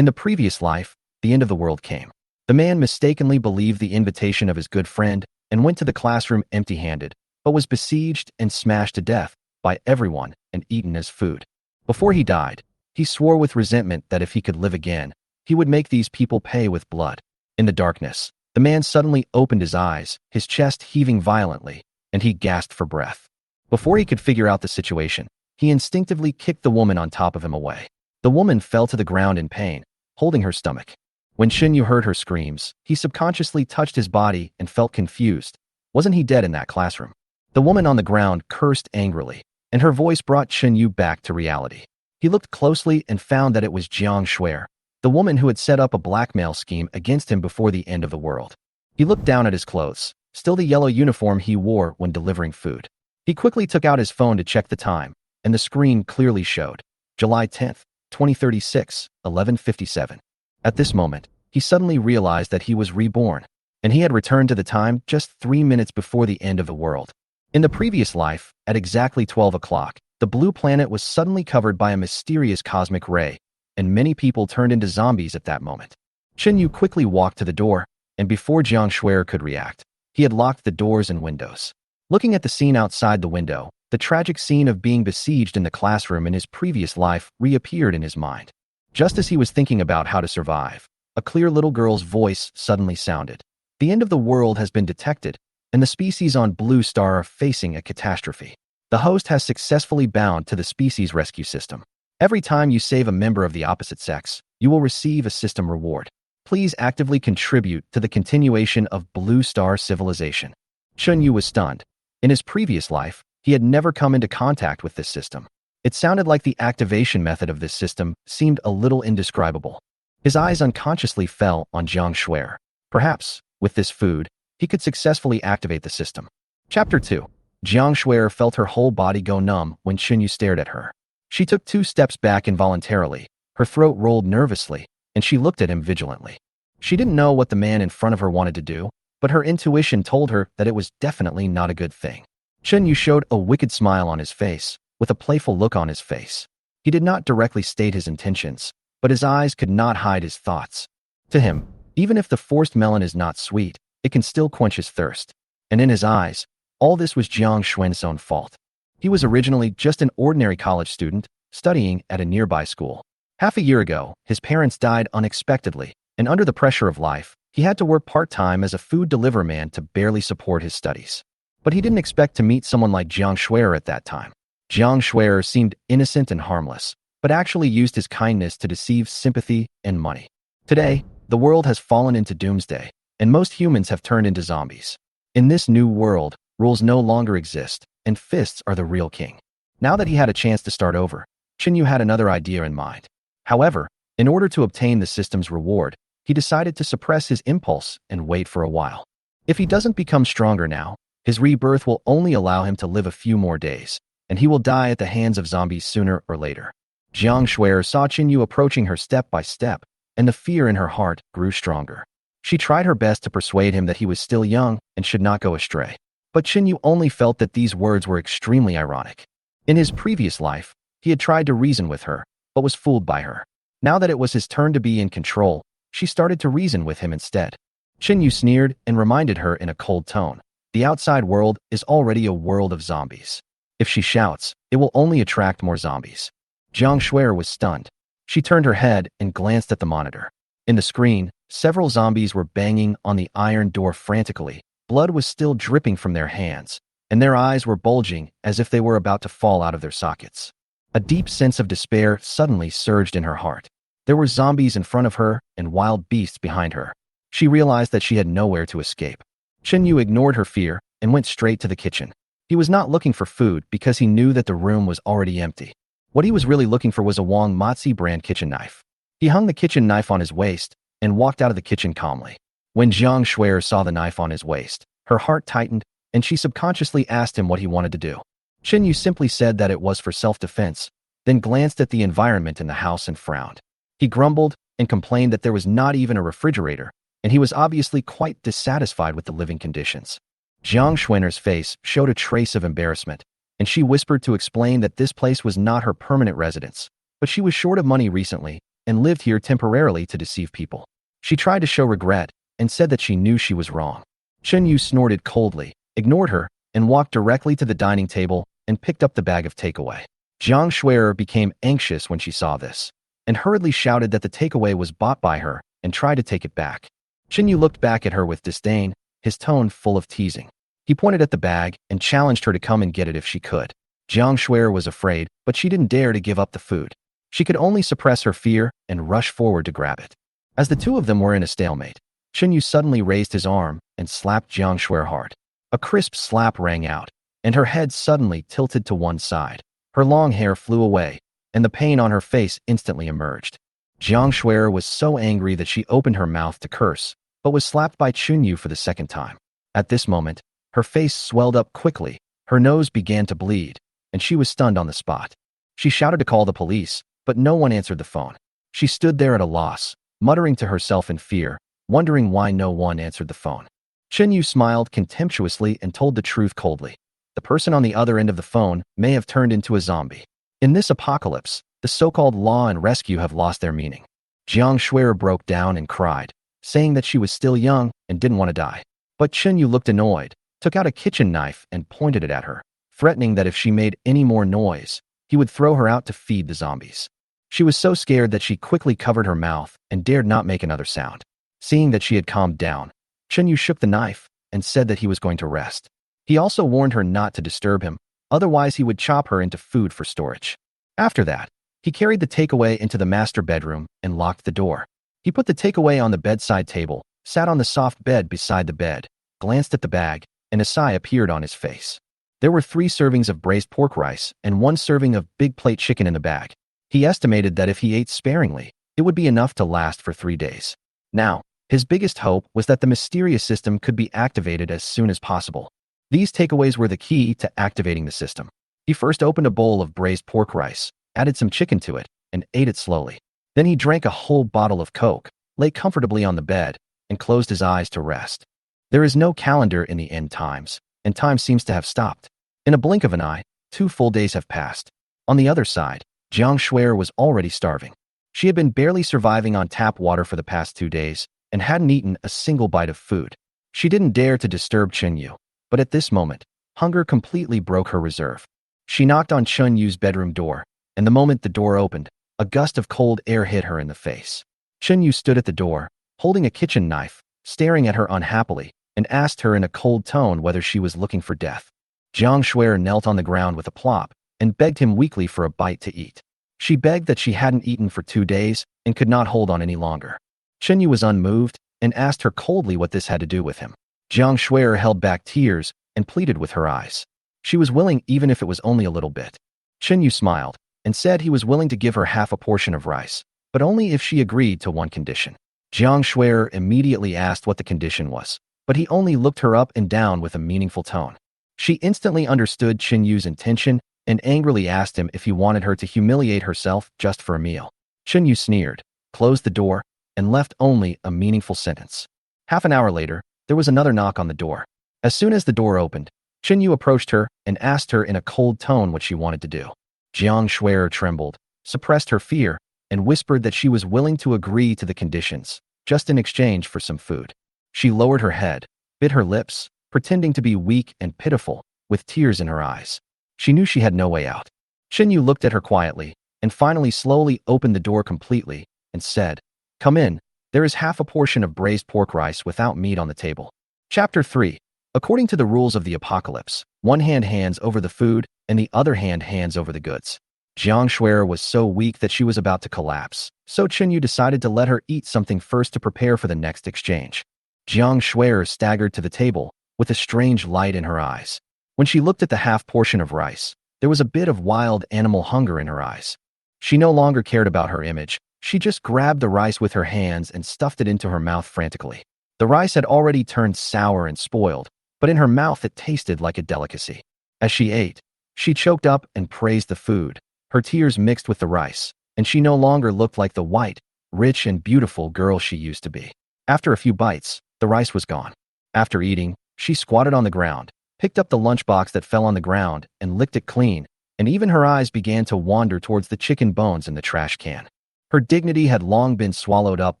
In the previous life, the end of the world came. The man mistakenly believed the invitation of his good friend and went to the classroom empty-handed, but was besieged and smashed to death by everyone and eaten as food. Before he died, he swore with resentment that if he could live again, he would make these people pay with blood. In the darkness, the man suddenly opened his eyes, his chest heaving violently, and he gasped for breath. Before he could figure out the situation, he instinctively kicked the woman on top of him away. The woman fell to the ground in pain, holding her stomach. When Shinyu heard her screams, he subconsciously touched his body and felt confused. Wasn't he dead in that classroom? The woman on the ground cursed angrily, and her voice brought Shinyu back to reality. He looked closely and found that it was Jiang Shuer, the woman who had set up a blackmail scheme against him before the end of the world. He looked down at his clothes, still the yellow uniform he wore when delivering food. He quickly took out his phone to check the time, and the screen clearly showed July 10th, 2036, 11:57. At this moment, he suddenly realized that he was reborn, and he had returned to the time just 3 minutes before the end of the world. In the previous life, at exactly 12 o'clock, the blue planet was suddenly covered by a mysterious cosmic ray, and many people turned into zombies at that moment. Shinyu quickly walked to the door, and before Jiang Shuer could react, he had locked the doors and windows. Looking at the scene outside the window, the tragic scene of being besieged in the classroom in his previous life reappeared in his mind. Just as he was thinking about how to survive, a clear little girl's voice suddenly sounded. The end of the world has been detected, and the species on Blue Star are facing a catastrophe. The host has successfully bound to the species rescue system. Every time you save a member of the opposite sex, you will receive a system reward. Please actively contribute to the continuation of Blue Star civilization. Chunyu was stunned. In his previous life, he had never come into contact with this system. It sounded like the activation method of this system seemed a little indescribable. His eyes unconsciously fell on Jiang Shuer. Perhaps, with this food, he could successfully activate the system. Chapter 2. Jiang Shuer felt her whole body go numb when Xunyu stared at her. She took 2 steps back involuntarily, her throat rolled nervously, and she looked at him vigilantly. She didn't know what the man in front of her wanted to do, but her intuition told her that it was definitely not a good thing. Xunyu showed a wicked smile on his face, with a playful look on his face. He did not directly state his intentions, but his eyes could not hide his thoughts. To him, even if the forced melon is not sweet, it can still quench his thirst. And in his eyes, all this was Jiang Xuan's own fault. He was originally just an ordinary college student, studying at a nearby school. Half a year ago, his parents died unexpectedly, and under the pressure of life, he had to work part-time as a food delivery man to barely support his studies. But he didn't expect to meet someone like Jiang Shuer at that time. Jiang Shuer seemed innocent and harmless, but actually used his kindness to deceive sympathy and money. Today, the world has fallen into doomsday, and most humans have turned into zombies. In this new world, rules no longer exist, and fists are the real king. Now that he had a chance to start over, Xinyu had another idea in mind. However, in order to obtain the system's reward, he decided to suppress his impulse and wait for a while. If he doesn't become stronger now, his rebirth will only allow him to live a few more days, and he will die at the hands of zombies sooner or later. Jiang Shuer saw Xinyu approaching her step by step, and the fear in her heart grew stronger. She tried her best to persuade him that he was still young and should not go astray. But Xinyu only felt that these words were extremely ironic. In his previous life, he had tried to reason with her, but was fooled by her. Now that it was his turn to be in control, she started to reason with him instead. Xinyu sneered and reminded her in a cold tone, the outside world is already a world of zombies. If she shouts, it will only attract more zombies. Jiang Shuer was stunned. She turned her head and glanced at the monitor. In the screen, several zombies were banging on the iron door frantically. Blood was still dripping from their hands, and their eyes were bulging as if they were about to fall out of their sockets. A deep sense of despair suddenly surged in her heart. There were zombies in front of her and wild beasts behind her. She realized that she had nowhere to escape. Xinyu ignored her fear and went straight to the kitchen. He was not looking for food because he knew that the room was already empty. What he was really looking for was a Wang Matzi brand kitchen knife. He hung the kitchen knife on his waist and walked out of the kitchen calmly. When Jiang Shuer saw the knife on his waist, her heart tightened, and she subconsciously asked him what he wanted to do. Xinyu simply said that it was for self-defense, then glanced at the environment in the house and frowned. He grumbled and complained that there was not even a refrigerator, and he was obviously quite dissatisfied with the living conditions. Jiang Shuer's face showed a trace of embarrassment, and she whispered to explain that this place was not her permanent residence, but she was short of money recently, and lived here temporarily to deceive people. She tried to show regret and said that she knew she was wrong. Chen Yu snorted coldly, ignored her, and walked directly to the dining table and picked up the bag of takeaway. Jiang Shuer became anxious when she saw this, and hurriedly shouted that the takeaway was bought by her and tried to take it back. Chen Yu looked back at her with disdain, his tone full of teasing. He pointed at the bag and challenged her to come and get it if she could. Jiang Shuer was afraid, but she didn't dare to give up the food. She could only suppress her fear and rush forward to grab it. As the two of them were in a stalemate, Chen Yu suddenly raised his arm and slapped Jiang Shuer hard. A crisp slap rang out, and her head suddenly tilted to one side. Her long hair flew away, and the pain on her face instantly emerged. Jiang Shuer was so angry that she opened her mouth to curse, but was slapped by Chen Yu for the second time. At this moment, her face swelled up quickly, her nose began to bleed, and she was stunned on the spot. She shouted to call the police, but no one answered the phone. She stood there at a loss, muttering to herself in fear, wondering why no one answered the phone. Chen Yu smiled contemptuously and told the truth coldly. The person on the other end of the phone may have turned into a zombie. In this apocalypse, the so-called law and rescue have lost their meaning. Jiang Shuer broke down and cried, saying that she was still young and didn't want to die. But Chen Yu looked annoyed, took out a kitchen knife and pointed it at her, threatening that if she made any more noise, he would throw her out to feed the zombies. She was so scared that she quickly covered her mouth and dared not make another sound. Seeing that she had calmed down, Chen Yu shook the knife and said that he was going to rest. He also warned her not to disturb him, otherwise he would chop her into food for storage. After that, he carried the takeaway into the master bedroom and locked the door. He put the takeaway on the bedside table, sat on the soft bed beside the bed, glanced at the bag, and a sigh appeared on his face. There were 3 servings of braised pork rice and 1 serving of big plate chicken in the bag. He estimated that if he ate sparingly, it would be enough to last for 3 days. Now, his biggest hope was that the mysterious system could be activated as soon as possible. These takeaways were the key to activating the system. He first opened a bowl of braised pork rice, added some chicken to it, and ate it slowly. Then he drank a whole bottle of Coke, lay comfortably on the bed, and closed his eyes to rest. There is no calendar in the end times, and time seems to have stopped. In a blink of an eye, 2 full days have passed. On the other side, Jiang Shuer was already starving. She had been barely surviving on tap water for the past 2 days and hadn't eaten a single bite of food. She didn't dare to disturb Chen Yu, but at this moment, hunger completely broke her reserve. She knocked on Chen Yu's bedroom door, and the moment the door opened, a gust of cold air hit her in the face. Chen Yu stood at the door, holding a kitchen knife, staring at her unhappily, and asked her in a cold tone whether she was looking for death. Jiang Shuer knelt on the ground with a plop and begged him weakly for a bite to eat. She begged that she hadn't eaten for 2 days and could not hold on any longer. Chen Yu was unmoved and asked her coldly what this had to do with him. Jiang Shuer held back tears and pleaded with her eyes. She was willing even if it was only a little bit. Chen Yu smiled and said he was willing to give her half a portion of rice, but only if she agreed to one condition. Jiang Shuer immediately asked what the condition was, but he only looked her up and down with a meaningful tone. She instantly understood Chen Yu's intention and angrily asked him if he wanted her to humiliate herself just for a meal. Chen Yu sneered, closed the door, and left only a meaningful sentence. Half an hour later, there was another knock on the door. As soon as the door opened, Chen Yu approached her and asked her in a cold tone what she wanted to do. Jiang Shuer trembled, suppressed her fear, and whispered that she was willing to agree to the conditions, just in exchange for some food. She lowered her head, bit her lips, pretending to be weak and pitiful, with tears in her eyes. She knew she had no way out. Chen Yu looked at her quietly, and finally slowly opened the door completely, and said, "Come in, there is half a portion of braised pork rice without meat on the table." Chapter 3. According to the rules of the apocalypse, one hand hands over the food, and the other hand hands over the goods. Jiang Shuer was so weak that she was about to collapse, so Chen Yu decided to let her eat something first to prepare for the next exchange. Jiang Shuer staggered to the table, with a strange light in her eyes. When she looked at the half portion of rice, there was a bit of wild animal hunger in her eyes. She no longer cared about her image. She just grabbed the rice with her hands and stuffed it into her mouth frantically. The rice had already turned sour and spoiled, but in her mouth it tasted like a delicacy. As she ate, she choked up and praised the food. Her tears mixed with the rice, and she no longer looked like the white, rich and beautiful girl she used to be. After a few bites, the rice was gone. After eating, she squatted on the ground, picked up the lunchbox that fell on the ground and licked it clean, and even her eyes began to wander towards the chicken bones in the trash can. Her dignity had long been swallowed up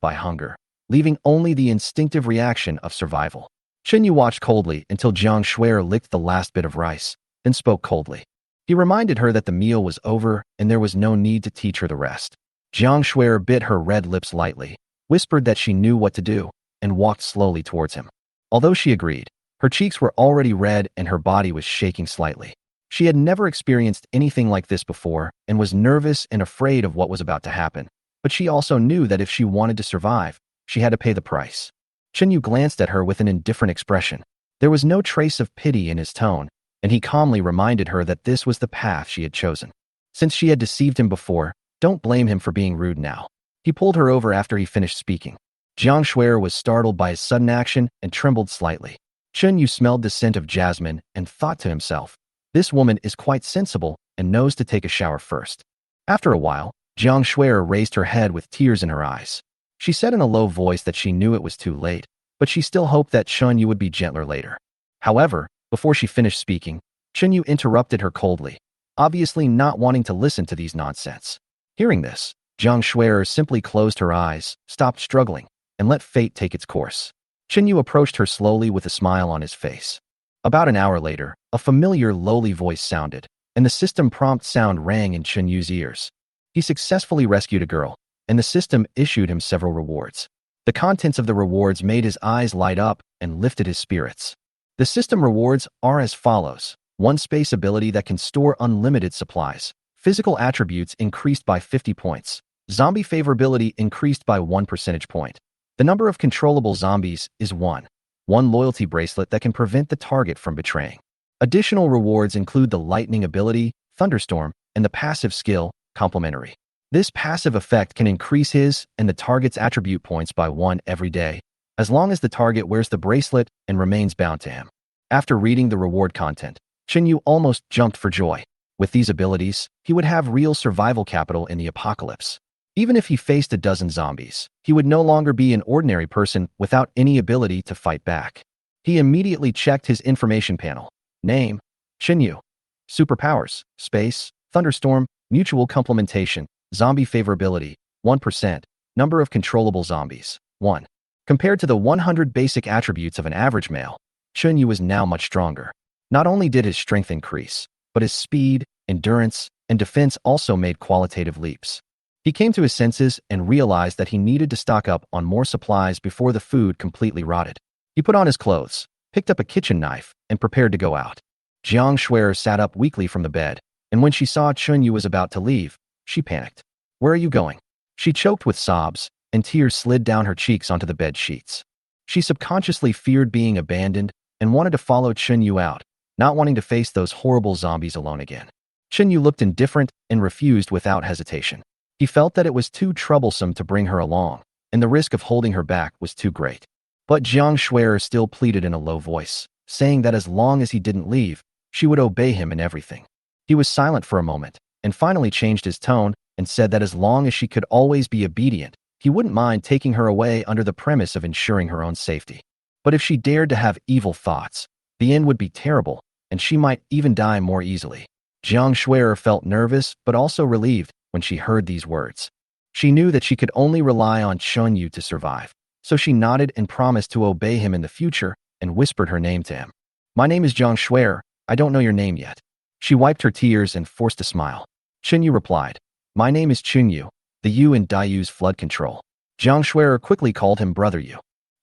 by hunger, leaving only the instinctive reaction of survival. Yu watched coldly until Jiang Shuer licked the last bit of rice, then spoke coldly. He reminded her that the meal was over and there was no need to teach her the rest. Jiang Shuer bit her red lips lightly, whispered that she knew what to do, and walked slowly towards him. Although she agreed, her cheeks were already red and her body was shaking slightly. She had never experienced anything like this before and was nervous and afraid of what was about to happen. But she also knew that if she wanted to survive, she had to pay the price. Yu glanced at her with an indifferent expression. There was no trace of pity in his tone, and he calmly reminded her that this was the path she had chosen. Since she had deceived him before, don't blame him for being rude now. He pulled her over after he finished speaking. Jiang Shuer was startled by his sudden action and trembled slightly. Yu smelled the scent of jasmine and thought to himself, this woman is quite sensible and knows to take a shower first. After a while, Jiang Shuer raised her head with tears in her eyes. She said in a low voice that she knew it was too late, but she still hoped that Yu would be gentler later. However, before she finished speaking, Yu interrupted her coldly, obviously not wanting to listen to these nonsense. Hearing this, Jiang Shuer simply closed her eyes, stopped struggling, and let fate take its course. Yu approached her slowly with a smile on his face. About an hour later, a familiar lowly voice sounded, and the system prompt sound rang in Yu's ears. He successfully rescued a girl, and the system issued him several rewards. The contents of the rewards made his eyes light up and lifted his spirits. The system rewards are as follows: 1 space ability that can store unlimited supplies. Physical attributes increased by 50 points. Zombie favorability increased by 1 percentage point. The number of controllable zombies is 1. 1 loyalty bracelet that can prevent the target from betraying. Additional rewards include the lightning ability, thunderstorm, and the passive skill, complementary. This passive effect can increase his and the target's attribute points by 1 every day, as long as the target wears the bracelet and remains bound to him. After reading the reward content, Yu almost jumped for joy. With these abilities, he would have real survival capital in the apocalypse. Even if he faced a dozen zombies, he would no longer be an ordinary person without any ability to fight back. He immediately checked his information panel. Name: Yu. Superpowers: Space, Thunderstorm, Mutual Complementation, Zombie Favorability, 1%. Number of controllable zombies, 1. Compared to the 100 basic attributes of an average male, Yu was now much stronger. Not only did his strength increase, but his speed, endurance, and defense also made qualitative leaps. He came to his senses and realized that he needed to stock up on more supplies before the food completely rotted. He put on his clothes, picked up a kitchen knife, and prepared to go out. Jiang Shuer sat up weakly from the bed, and when she saw Yu was about to leave, she panicked. Where are you going? She choked with sobs, and tears slid down her cheeks onto the bed sheets. She subconsciously feared being abandoned and wanted to follow Yu out, not wanting to face those horrible zombies alone again. Yu looked indifferent and refused without hesitation. He felt that it was too troublesome to bring her along, and the risk of holding her back was too great. But Jiang Shuer still pleaded in a low voice, saying that as long as he didn't leave, she would obey him in everything. He was silent for a moment, and finally changed his tone and said that as long as she could always be obedient, he wouldn't mind taking her away under the premise of ensuring her own safety. But if she dared to have evil thoughts, the end would be terrible, and she might even die more easily. Jiang Shuer felt nervous but also relieved when she heard these words. She knew that she could only rely on Yu to survive, so she nodded and promised to obey him in the future and whispered her name to him. My name is Jiang Shuer, I don't know your name yet. She wiped her tears and forced a smile. Yu replied, my name is Yu, the Yu in Daiyu's flood control. Jiang Shuer quickly called him Brother Yu.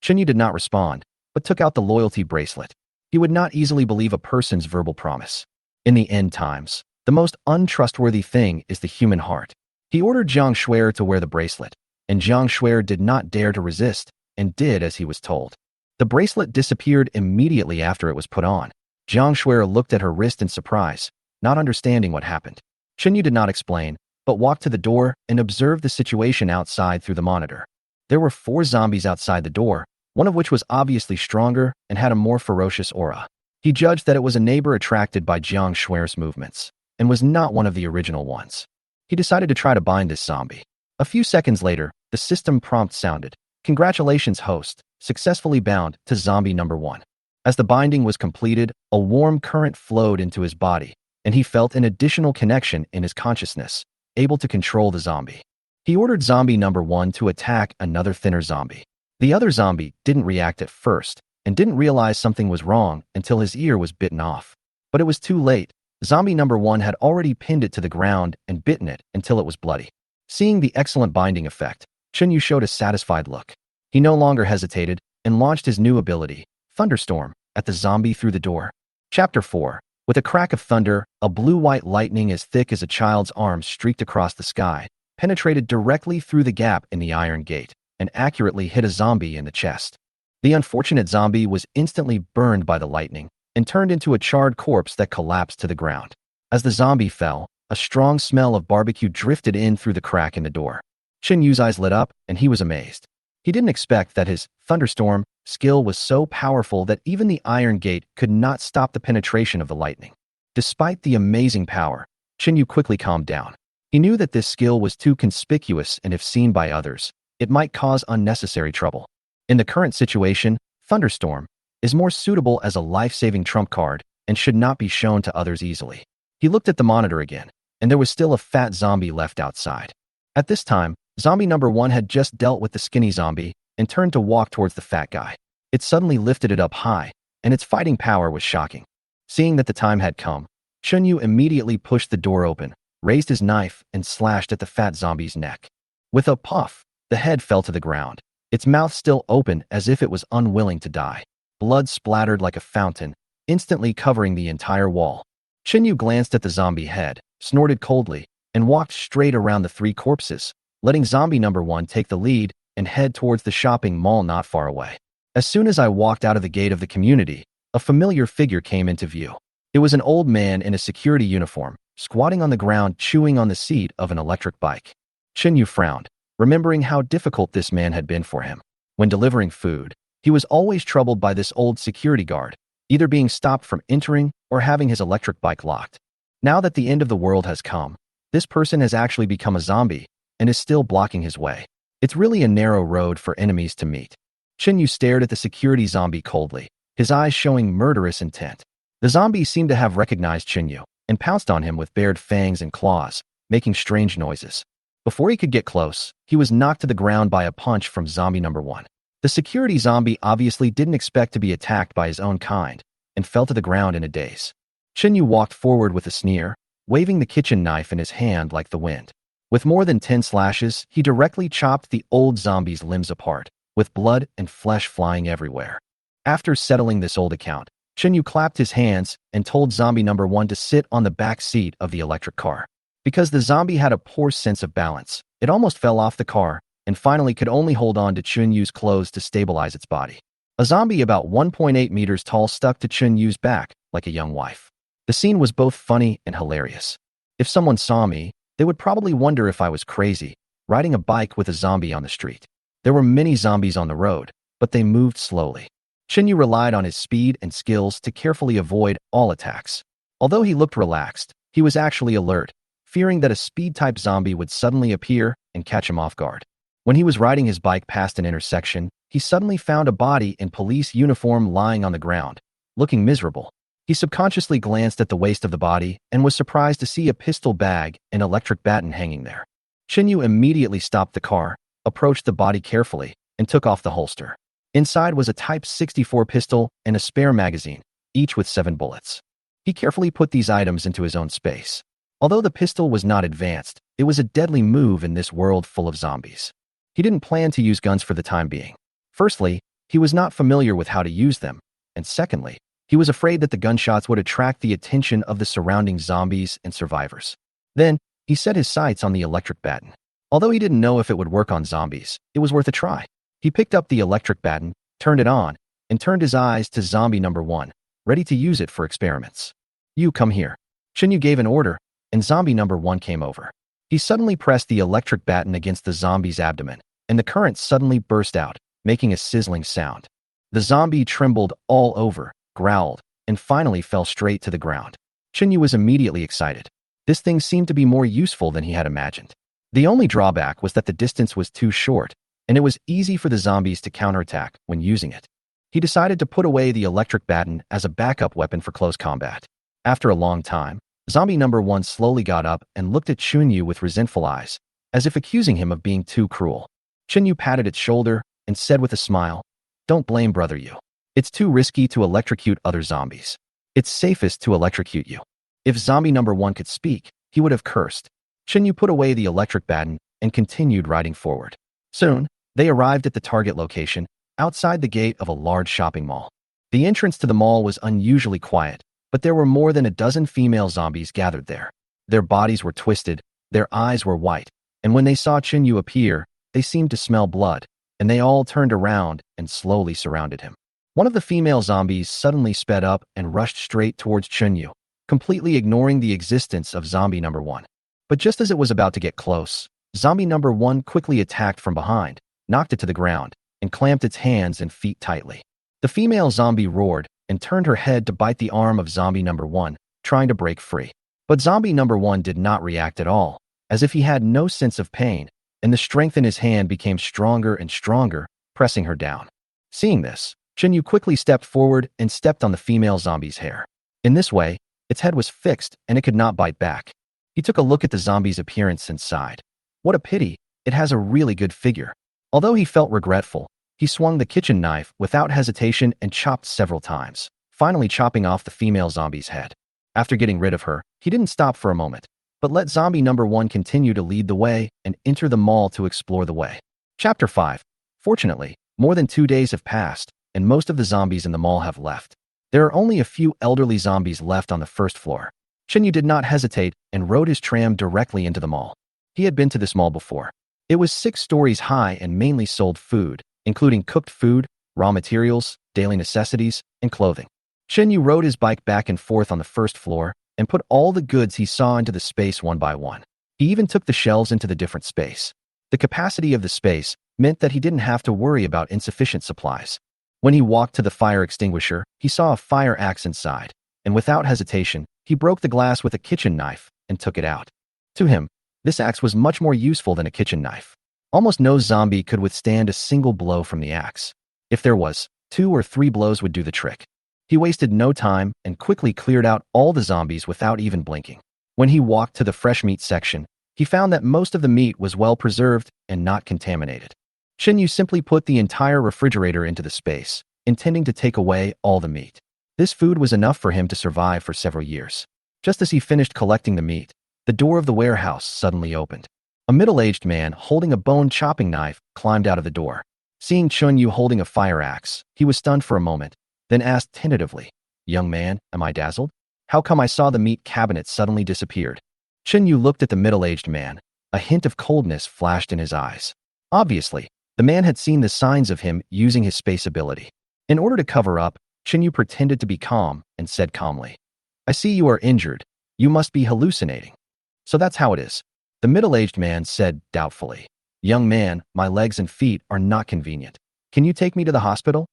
Yu did not respond, but took out the loyalty bracelet. He would not easily believe a person's verbal promise. In the end times, the most untrustworthy thing is the human heart. He ordered Jiang Shuer to wear the bracelet, and Jiang Shuer did not dare to resist and did as he was told. The bracelet disappeared immediately after it was put on. Jiang Shuer looked at her wrist in surprise, not understanding what happened. Yu did not explain, but walked to the door and observed the situation outside through the monitor. There were 4 zombies outside the door, one of which was obviously stronger and had a more ferocious aura. He judged that it was a neighbor attracted by Jiang Shuer's movements, and was not one of the original ones. He decided to try to bind this zombie. A few seconds later, the system prompt sounded. Congratulations, host, successfully bound to zombie number 1. As the binding was completed, a warm current flowed into his body, and he felt an additional connection in his consciousness, able to control the zombie. He ordered zombie number 1 to attack another thinner zombie. The other zombie didn't react at first and didn't realize something was wrong until his ear was bitten off. But it was too late. Zombie number 1 had already pinned it to the ground and bitten it until it was bloody. Seeing the excellent binding effect, Chunyu showed a satisfied look. He no longer hesitated and launched his new ability, Thunderstorm, at the zombie through the door. Chapter 4. With a crack of thunder, a blue-white lightning as thick as a child's arm streaked across the sky, penetrated directly through the gap in the iron gate, and accurately hit a zombie in the chest. The unfortunate zombie was instantly burned by the lightning and turned into a charred corpse that collapsed to the ground. As the zombie fell, a strong smell of barbecue drifted in through the crack in the door. Yu's eyes lit up, and he was amazed. He didn't expect that his thunderstorm skill was so powerful that even the iron gate could not stop the penetration of the lightning. Despite the amazing power, Yu quickly calmed down. He knew that this skill was too conspicuous, and if seen by others, it might cause unnecessary trouble. In the current situation, Thunderstorm is more suitable as a life-saving trump card and should not be shown to others easily. He looked at the monitor again, and there was still a fat zombie left outside. At this time, zombie number 1 had just dealt with the skinny zombie and turned to walk towards the fat guy. It suddenly lifted it up high, and its fighting power was shocking. Seeing that the time had come, Yu immediately pushed the door open, raised his knife, and slashed at the fat zombie's neck. With a puff, the head fell to the ground, its mouth still open as if it was unwilling to die. Blood splattered like a fountain, instantly covering the entire wall. Yu glanced at the zombie head, snorted coldly, and walked straight around the 3 corpses, letting zombie number 1 take the lead and head towards the shopping mall not far away. As soon as I walked out of the gate of the community, a familiar figure came into view. It was an old man in a security uniform, squatting on the ground chewing on the seat of an electric bike. Yu frowned, remembering how difficult this man had been for him. When delivering food, he was always troubled by this old security guard, either being stopped from entering or having his electric bike locked. Now that the end of the world has come, this person has actually become a zombie and is still blocking his way. It's really a narrow road for enemies to meet. Yu stared at the security zombie coldly, his eyes showing murderous intent. The zombie seemed to have recognized Yu and pounced on him with bared fangs and claws, making strange noises. Before he could get close, he was knocked to the ground by a punch from zombie number 1. The security zombie obviously didn't expect to be attacked by his own kind and fell to the ground in a daze. Yu walked forward with a sneer, waving the kitchen knife in his hand like the wind. With more than 10 slashes, he directly chopped the old zombie's limbs apart, with blood and flesh flying everywhere. After settling this old account, Yu clapped his hands and told zombie number 1 to sit on the back seat of the electric car. Because the zombie had a poor sense of balance, it almost fell off the car and finally could only hold on to Yu's clothes to stabilize its body. A zombie about 1.8 meters tall stuck to Yu's back like a young wife. The scene was both funny and hilarious. If someone saw me, they would probably wonder if I was crazy, riding a bike with a zombie on the street. There were many zombies on the road, but they moved slowly. Yu relied on his speed and skills to carefully avoid all attacks. Although he looked relaxed, he was actually alert, fearing that a speed-type zombie would suddenly appear and catch him off guard. When he was riding his bike past an intersection, he suddenly found a body in police uniform lying on the ground, looking miserable. He subconsciously glanced at the waist of the body and was surprised to see a pistol bag and electric baton hanging there. Yu immediately stopped the car, approached the body carefully, and took off the holster. Inside was a Type 64 pistol and a spare magazine, each with 7 bullets. He carefully put these items into his own space. Although the pistol was not advanced, it was a deadly move in this world full of zombies. He didn't plan to use guns for the time being. Firstly, he was not familiar with how to use them, and secondly, he was afraid that the gunshots would attract the attention of the surrounding zombies and survivors. Then, he set his sights on the electric baton. Although he didn't know if it would work on zombies, it was worth a try. He picked up the electric baton, turned it on, and turned his eyes to zombie number 1, ready to use it for experiments. "You come here." Yu gave an order, and zombie number 1 came over. He suddenly pressed the electric baton against the zombie's abdomen, and the current suddenly burst out, making a sizzling sound. The zombie trembled all over, growled, and finally fell straight to the ground. Yu was immediately excited. This thing seemed to be more useful than he had imagined. The only drawback was that the distance was too short, and it was easy for the zombies to counterattack when using it. He decided to put away the electric baton as a backup weapon for close combat. After a long time, zombie number 1 slowly got up and looked at Yu with resentful eyes, as if accusing him of being too cruel. Chinyu patted its shoulder and said with a smile, "Don't blame Brother Yu. It's too risky to electrocute other zombies. It's safest to electrocute you." If zombie number 1 could speak, he would have cursed. Chinyu put away the electric baton and continued riding forward. Soon, they arrived at the target location, outside the gate of a large shopping mall. The entrance to the mall was unusually quiet, but there were more than a dozen female zombies gathered there. Their bodies were twisted, their eyes were white, and when they saw Chinyu appear, they seemed to smell blood, and they all turned around and slowly surrounded him. One of the female zombies suddenly sped up and rushed straight towards Chinyu, completely ignoring the existence of zombie number 1. But just as it was about to get close, zombie number 1 quickly attacked from behind, knocked it to the ground, and clamped its hands and feet tightly. The female zombie roared and turned her head to bite the arm of zombie number 1, trying to break free. But zombie number 1 did not react at all, as if he had no sense of pain, and the strength in his hand became stronger and stronger, pressing her down. Seeing this, Chinyu quickly stepped forward and stepped on the female zombie's hair. In this way, its head was fixed and it could not bite back. He took a look at the zombie's appearance and sighed. What a pity, it has a really good figure. Although he felt regretful, he swung the kitchen knife without hesitation and chopped several times, finally chopping off the female zombie's head. After getting rid of her, he didn't stop for a moment, but let zombie number 1 continue to lead the way and enter the mall to explore the way. Chapter 5. Fortunately, more than 2 days have passed, and most of the zombies in the mall have left. There are only a few elderly zombies left on the first floor. Chinyu did not hesitate and rode his tram directly into the mall. He had been to this mall before. It was 6 stories high and mainly sold food, including cooked food, raw materials, daily necessities, and clothing. Chinyu rode his bike back and forth on the first floor and put all the goods he saw into the space one by one. He even took the shelves into the different space. The capacity of the space meant that he didn't have to worry about insufficient supplies. When he walked to the fire extinguisher, he saw a fire axe inside, and without hesitation, he broke the glass with a kitchen knife and took it out. To him, this axe was much more useful than a kitchen knife. Almost no zombie could withstand a single blow from the axe. If there was, 2 or 3 blows would do the trick. He wasted no time and quickly cleared out all the zombies without even blinking. When he walked to the fresh meat section, he found that most of the meat was well preserved and not contaminated. Chinyu simply put the entire refrigerator into the space, intending to take away all the meat. This food was enough for him to survive for several years. Just as he finished collecting the meat, the door of the warehouse suddenly opened. A middle-aged man holding a bone chopping knife climbed out of the door. Seeing Chinyu holding a fire axe, he was stunned for a moment, then asked tentatively, "Young man, am I dazzled? How come I saw the meat cabinet suddenly disappeared?" Chinyu looked at the middle-aged man. A hint of coldness flashed in his eyes. Obviously, the man had seen the signs of him using his space ability. In order to cover up, Chinyu pretended to be calm and said calmly, "I see you are injured. You must be hallucinating." "So that's how it is," the middle-aged man said doubtfully. "Young man, my legs and feet are not convenient. Can you take me to the hospital?"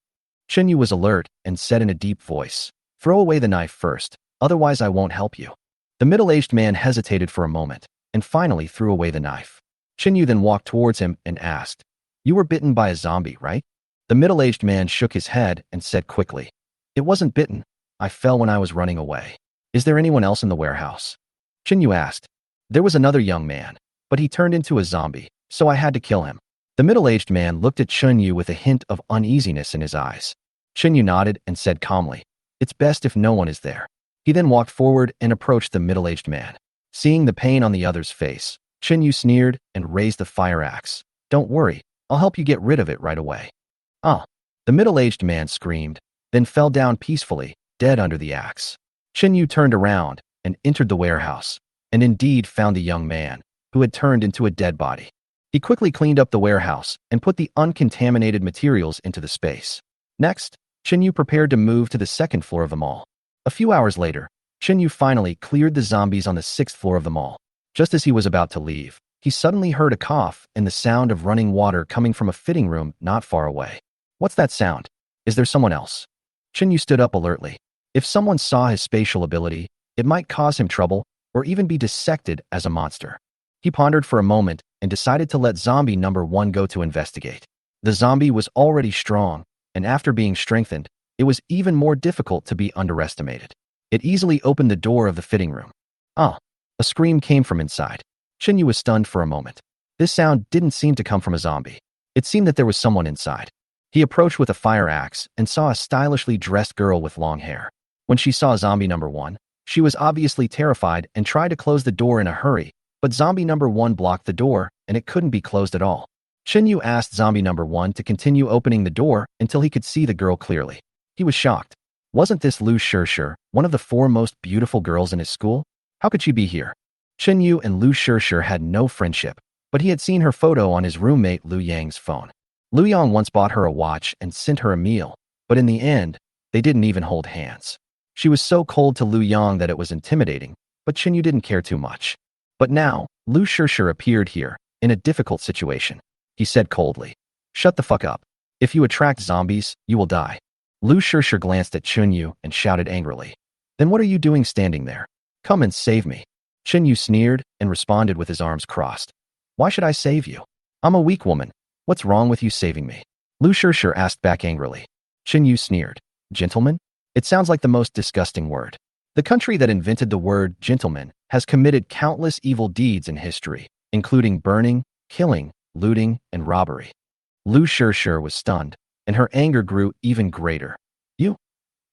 Chinyu was alert and said in a deep voice, "Throw away the knife first, otherwise I won't help you." The middle-aged man hesitated for a moment and finally threw away the knife. Chinyu then walked towards him and asked, "You were bitten by a zombie, right?" The middle-aged man shook his head and said quickly, "It wasn't bitten. I fell when I was running away." "Is there anyone else in the warehouse?" Chinyu asked. "There was another young man, but he turned into a zombie, so I had to kill him." The middle-aged man looked at Chinyu with a hint of uneasiness in his eyes. Chinyu nodded and said calmly, "It's best if no one is there." He then walked forward and approached the middle-aged man. Seeing the pain on the other's face, Chinyu sneered and raised the fire axe. "Don't worry, I'll help you get rid of it right away." "Ah!" The middle-aged man screamed, then fell down peacefully, dead under the axe. Chinyu turned around and entered the warehouse, and indeed found the young man, who had turned into a dead body. He quickly cleaned up the warehouse and put the uncontaminated materials into the space. Next, Chinyu prepared to move to the second floor of the mall. A few hours later, Chinyu finally cleared the zombies on the 6th floor of the mall. Just as he was about to leave, he suddenly heard a cough and the sound of running water coming from a fitting room not far away. "What's that sound? Is there someone else?" Chinyu stood up alertly. If someone saw his spatial ability, it might cause him trouble or even be dissected as a monster. He pondered for a moment and decided to let zombie number 1 go to investigate. The zombie was already strong, and after being strengthened, it was even more difficult to be underestimated. It easily opened the door of the fitting room. "Ah!" A scream came from inside. Chinyu was stunned for a moment. This sound didn't seem to come from a zombie. It seemed that there was someone inside. He approached with a fire axe and saw a stylishly dressed girl with long hair. When she saw zombie number one, she was obviously terrified and tried to close the door in a hurry, but zombie number one blocked the door and it couldn't be closed at all. Yu asked zombie number one to continue opening the door until he could see the girl clearly. He was shocked. Wasn't this Lu Shishir, one of the four most beautiful girls in his school? How could she be here? Yu and Lu Shishir had no friendship, but he had seen her photo on his roommate Lu Yang's phone. Lu Yang once bought her a watch and sent her a meal, but in the end, they didn't even hold hands. She was so cold to Lu Yang that it was intimidating, but Yu didn't care too much. But now, Lu Shishir appeared here, in a difficult situation. He said coldly, "Shut the fuck up. If you attract zombies, you will die." Lu Shishir glanced at Yu and shouted angrily, "Then what are you doing standing there? Come and save me." Yu sneered and responded with his arms crossed. "Why should I save you? I'm a weak woman. What's wrong with you saving me?" Lu Shishir asked back angrily. Yu sneered, "Gentleman? It sounds like the most disgusting word." The country that invented the word gentleman has committed countless evil deeds in history, including burning, killing, looting, and robbery. Lu Shishir was stunned, and her anger grew even greater. "You?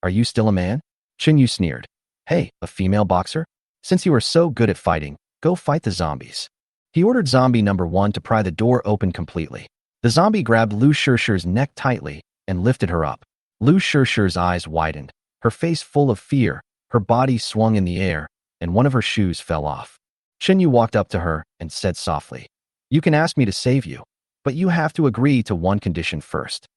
Are you still a man?" Yu sneered. "Hey, a female boxer? Since you are so good at fighting, go fight the zombies." He ordered zombie number one to pry the door open completely. The zombie grabbed Lu Shishir's neck tightly and lifted her up. Lu Shishir's eyes widened, her face full of fear, her body swung in the air, and one of her shoes fell off. Yu walked up to her and said softly, "You can ask me to save you, but you have to agree to one condition first."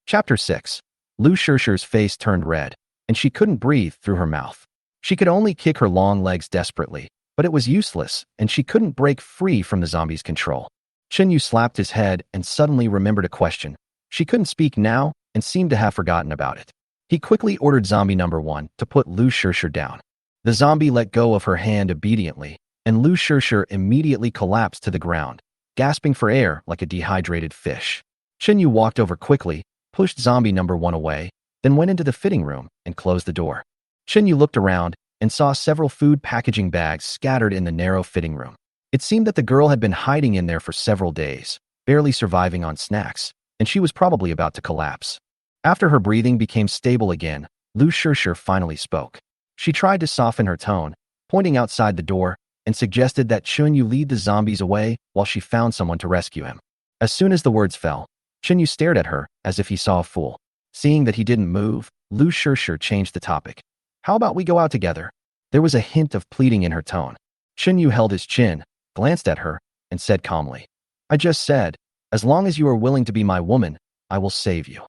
Chapter 6. Lu Shishir's face turned red, and she couldn't breathe through her mouth. She could only kick her long legs desperately, but it was useless, and she couldn't break free from the zombie's control. Yu slapped his head and suddenly remembered a question. She couldn't speak now and seemed to have forgotten about it. He quickly ordered zombie number one to put Lu Shishir down. The zombie let go of her hand obediently, and Lu Shishir immediately collapsed to the ground, gasping for air like a dehydrated fish. Yu walked over quickly, pushed zombie number one away, then went into the fitting room and closed the door. Yu looked around and saw several food packaging bags scattered in the narrow fitting room. It seemed that the girl had been hiding in there for several days, barely surviving on snacks, and she was probably about to collapse. After her breathing became stable again, Lu Shishir finally spoke. She tried to soften her tone, pointing outside the door, and suggested that Yu lead the zombies away while she found someone to rescue him. As soon as the words fell, Yu stared at her as if he saw a fool. Seeing that he didn't move, Lu Shishir changed the topic. "How about we go out together?" There was a hint of pleading in her tone. Yu held his chin, glanced at her, and said calmly, "I just said, as long as you are willing to be my woman, I will save you."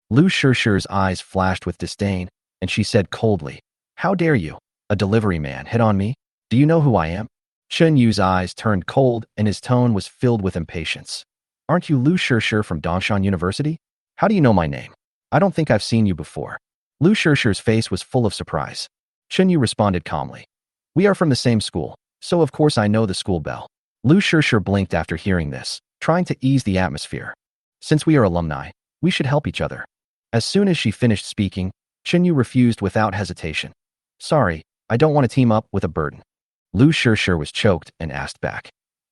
Lu Shishir's eyes flashed with disdain, and she said coldly, "How dare you, a delivery man, hit on me? Do you know who I am?" Yu's eyes turned cold and his tone was filled with impatience. "Aren't you Lu Shishir from Dongshan University? How do you know my name? I don't think I've seen you before." Lu Shishir's face was full of surprise. Yu responded calmly, "We are from the same school, so of course I know the school bell." Lu Shishir blinked after hearing this, trying to ease the atmosphere. "Since we are alumni, we should help each other." As soon as she finished speaking, Yu refused without hesitation. "Sorry, I don't want to team up with a burden." Lu Shishir was choked and asked back,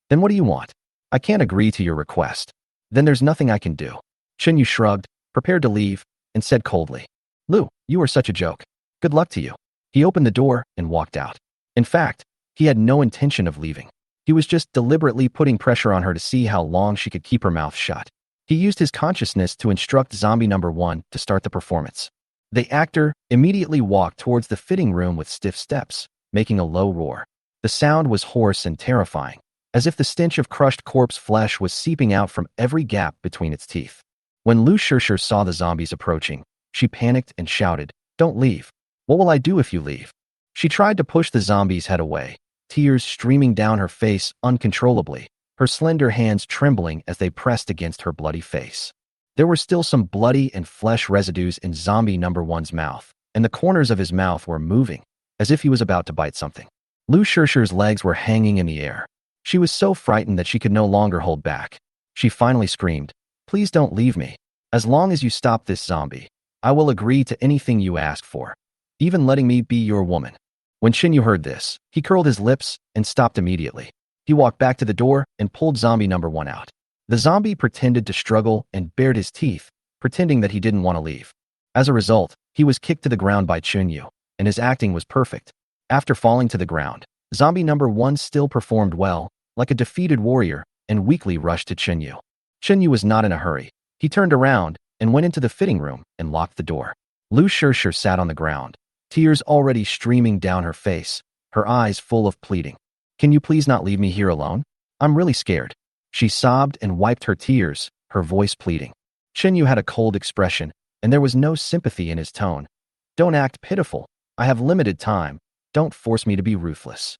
"Then what do you want? I can't agree to your request." "Then there's nothing I can do." Yu shrugged, prepared to leave, and said coldly, "Lu, you are such a joke. Good luck to you." He opened the door and walked out. In fact, he had no intention of leaving. He was just deliberately putting pressure on her to see how long she could keep her mouth shut. He used his consciousness to instruct zombie number one to start the performance. The actor immediately walked towards the fitting room with stiff steps, making a low roar. The sound was hoarse and terrifying, as if the stench of crushed corpse flesh was seeping out from every gap between its teeth. When Lu Shishir saw the zombies approaching, she panicked and shouted, "Don't leave. What will I do if you leave?" She tried to push the zombie's head away, tears streaming down her face uncontrollably, her slender hands trembling as they pressed against her bloody face. There were still some bloody and flesh residues in zombie number one's mouth, and the corners of his mouth were moving, as if he was about to bite something. Lu Shishir's legs were hanging in the air. She was so frightened that she could no longer hold back. She finally screamed, "Please don't leave me. As long as you stop this zombie, I will agree to anything you ask for, even letting me be your woman." When Yu heard this, he curled his lips and stopped immediately. He walked back to the door and pulled zombie number 1 out. The zombie pretended to struggle and bared his teeth, pretending that he didn't want to leave. As a result, he was kicked to the ground by Chunyu, and his acting was perfect. After falling to the ground, zombie number 1 still performed well, like a defeated warrior, and weakly rushed to Chunyu. Chunyu was not in a hurry. He turned around and went into the fitting room and locked the door. Lu Shirshir sat on the ground, tears already streaming down her face, her eyes full of pleading. "Can you please not leave me here alone? I'm really scared." She sobbed and wiped her tears, her voice pleading. Chunyu had a cold expression, and there was no sympathy in his tone. "Don't act pitiful. I have limited time. Don't force me to be ruthless."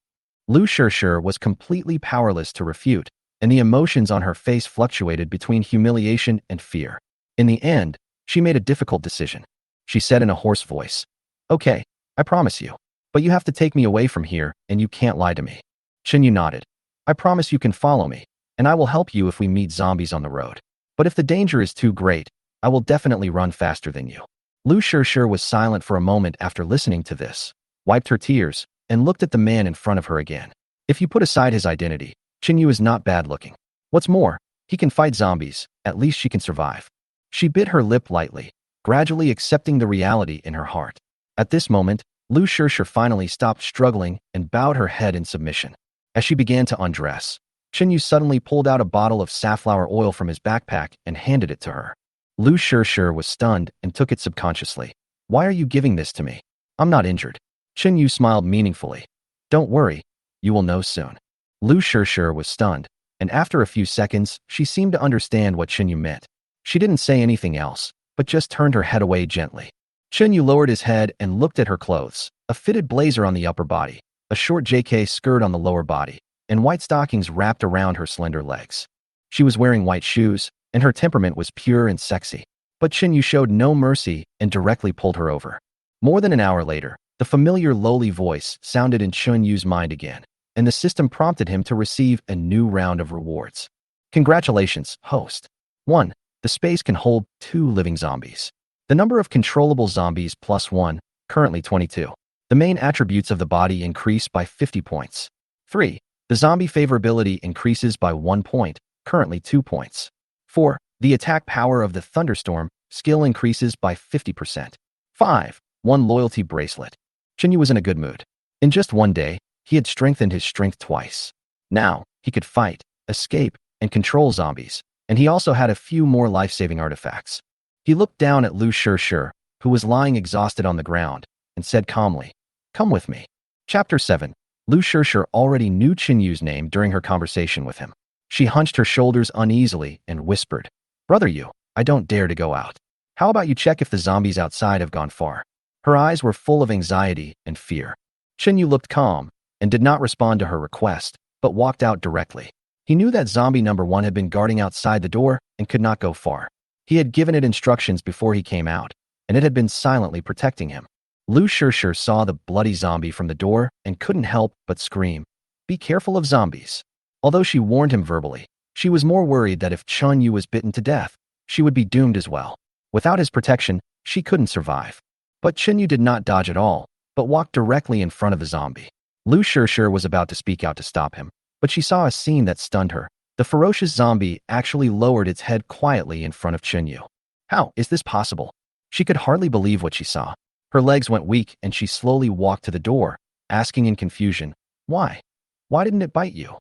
Lu Shirshir was completely powerless to refute, and the emotions on her face fluctuated between humiliation and fear. In the end, she made a difficult decision. She said in a hoarse voice, "Okay, I promise you. But you have to take me away from here, and you can't lie to me." Chunyu nodded. "I promise you can follow me, and I will help you if we meet zombies on the road. But if the danger is too great, I will definitely run faster than you." Lu Shirshir was silent for a moment after listening to this, wiped her tears, and looked at the man in front of her again. If you put aside his identity, Chunyu is not bad looking. What's more, he can fight zombies, at least she can survive. She bit her lip lightly, gradually accepting the reality in her heart. At this moment, Lu Shirshir finally stopped struggling and bowed her head in submission. As she began to undress, Chunyu suddenly pulled out a bottle of safflower oil from his backpack and handed it to her. Lu Shirshir was stunned and took it subconsciously. "Why are you giving this to me? I'm not injured." Chunyu smiled meaningfully. "Don't worry, you will know soon." Lu Shirshir was stunned, and after a few seconds, she seemed to understand what Chunyu meant. She didn't say anything else, but just turned her head away gently. Chunyu lowered his head and looked at her clothes, a fitted blazer on the upper body, a short JK skirt on the lower body, and white stockings wrapped around her slender legs. She was wearing white shoes, and her temperament was pure and sexy. But Chunyu showed no mercy and directly pulled her over. More than an hour later, the familiar lowly voice sounded in Chunyu's mind again, and the system prompted him to receive a new round of rewards. "Congratulations, host. 1. The space can hold 2 living zombies. The number of controllable zombies +1, currently 22. The main attributes of the body increase by 50 points. 3. The zombie favorability increases by 1 point, currently 2 points. 4. The attack power of the thunderstorm skill increases by 50%. 5. 1 loyalty bracelet." Chunyu was in a good mood. In just one day, he had strengthened his strength twice. Now, he could fight, escape, and control zombies, and he also had a few more life-saving artifacts. He looked down at Lu Shirshir, who was lying exhausted on the ground, and said calmly, "Come with me." Chapter 7. Lu Shirshir already knew Chunyu's name during her conversation with him. She hunched her shoulders uneasily and whispered, "Brother Yu, I don't dare to go out. How about you check if the zombies outside have gone far?" Her eyes were full of anxiety and fear. Chunyu looked calm and did not respond to her request, but walked out directly. He knew that zombie number 1 had been guarding outside the door and could not go far. He had given it instructions before he came out, and it had been silently protecting him. Lu Shirshir saw the bloody zombie from the door and couldn't help but scream, "Be careful of zombies." Although she warned him verbally, she was more worried that if Chunyu was bitten to death, she would be doomed as well. Without his protection, she couldn't survive. But Chunyu did not dodge at all, but walked directly in front of the zombie. Lu Shirshir was about to speak out to stop him, but she saw a scene that stunned her. The ferocious zombie actually lowered its head quietly in front of Chunyu. How is this possible? She could hardly believe what she saw. Her legs went weak and she slowly walked to the door, asking in confusion, "Why? Why didn't it bite you?"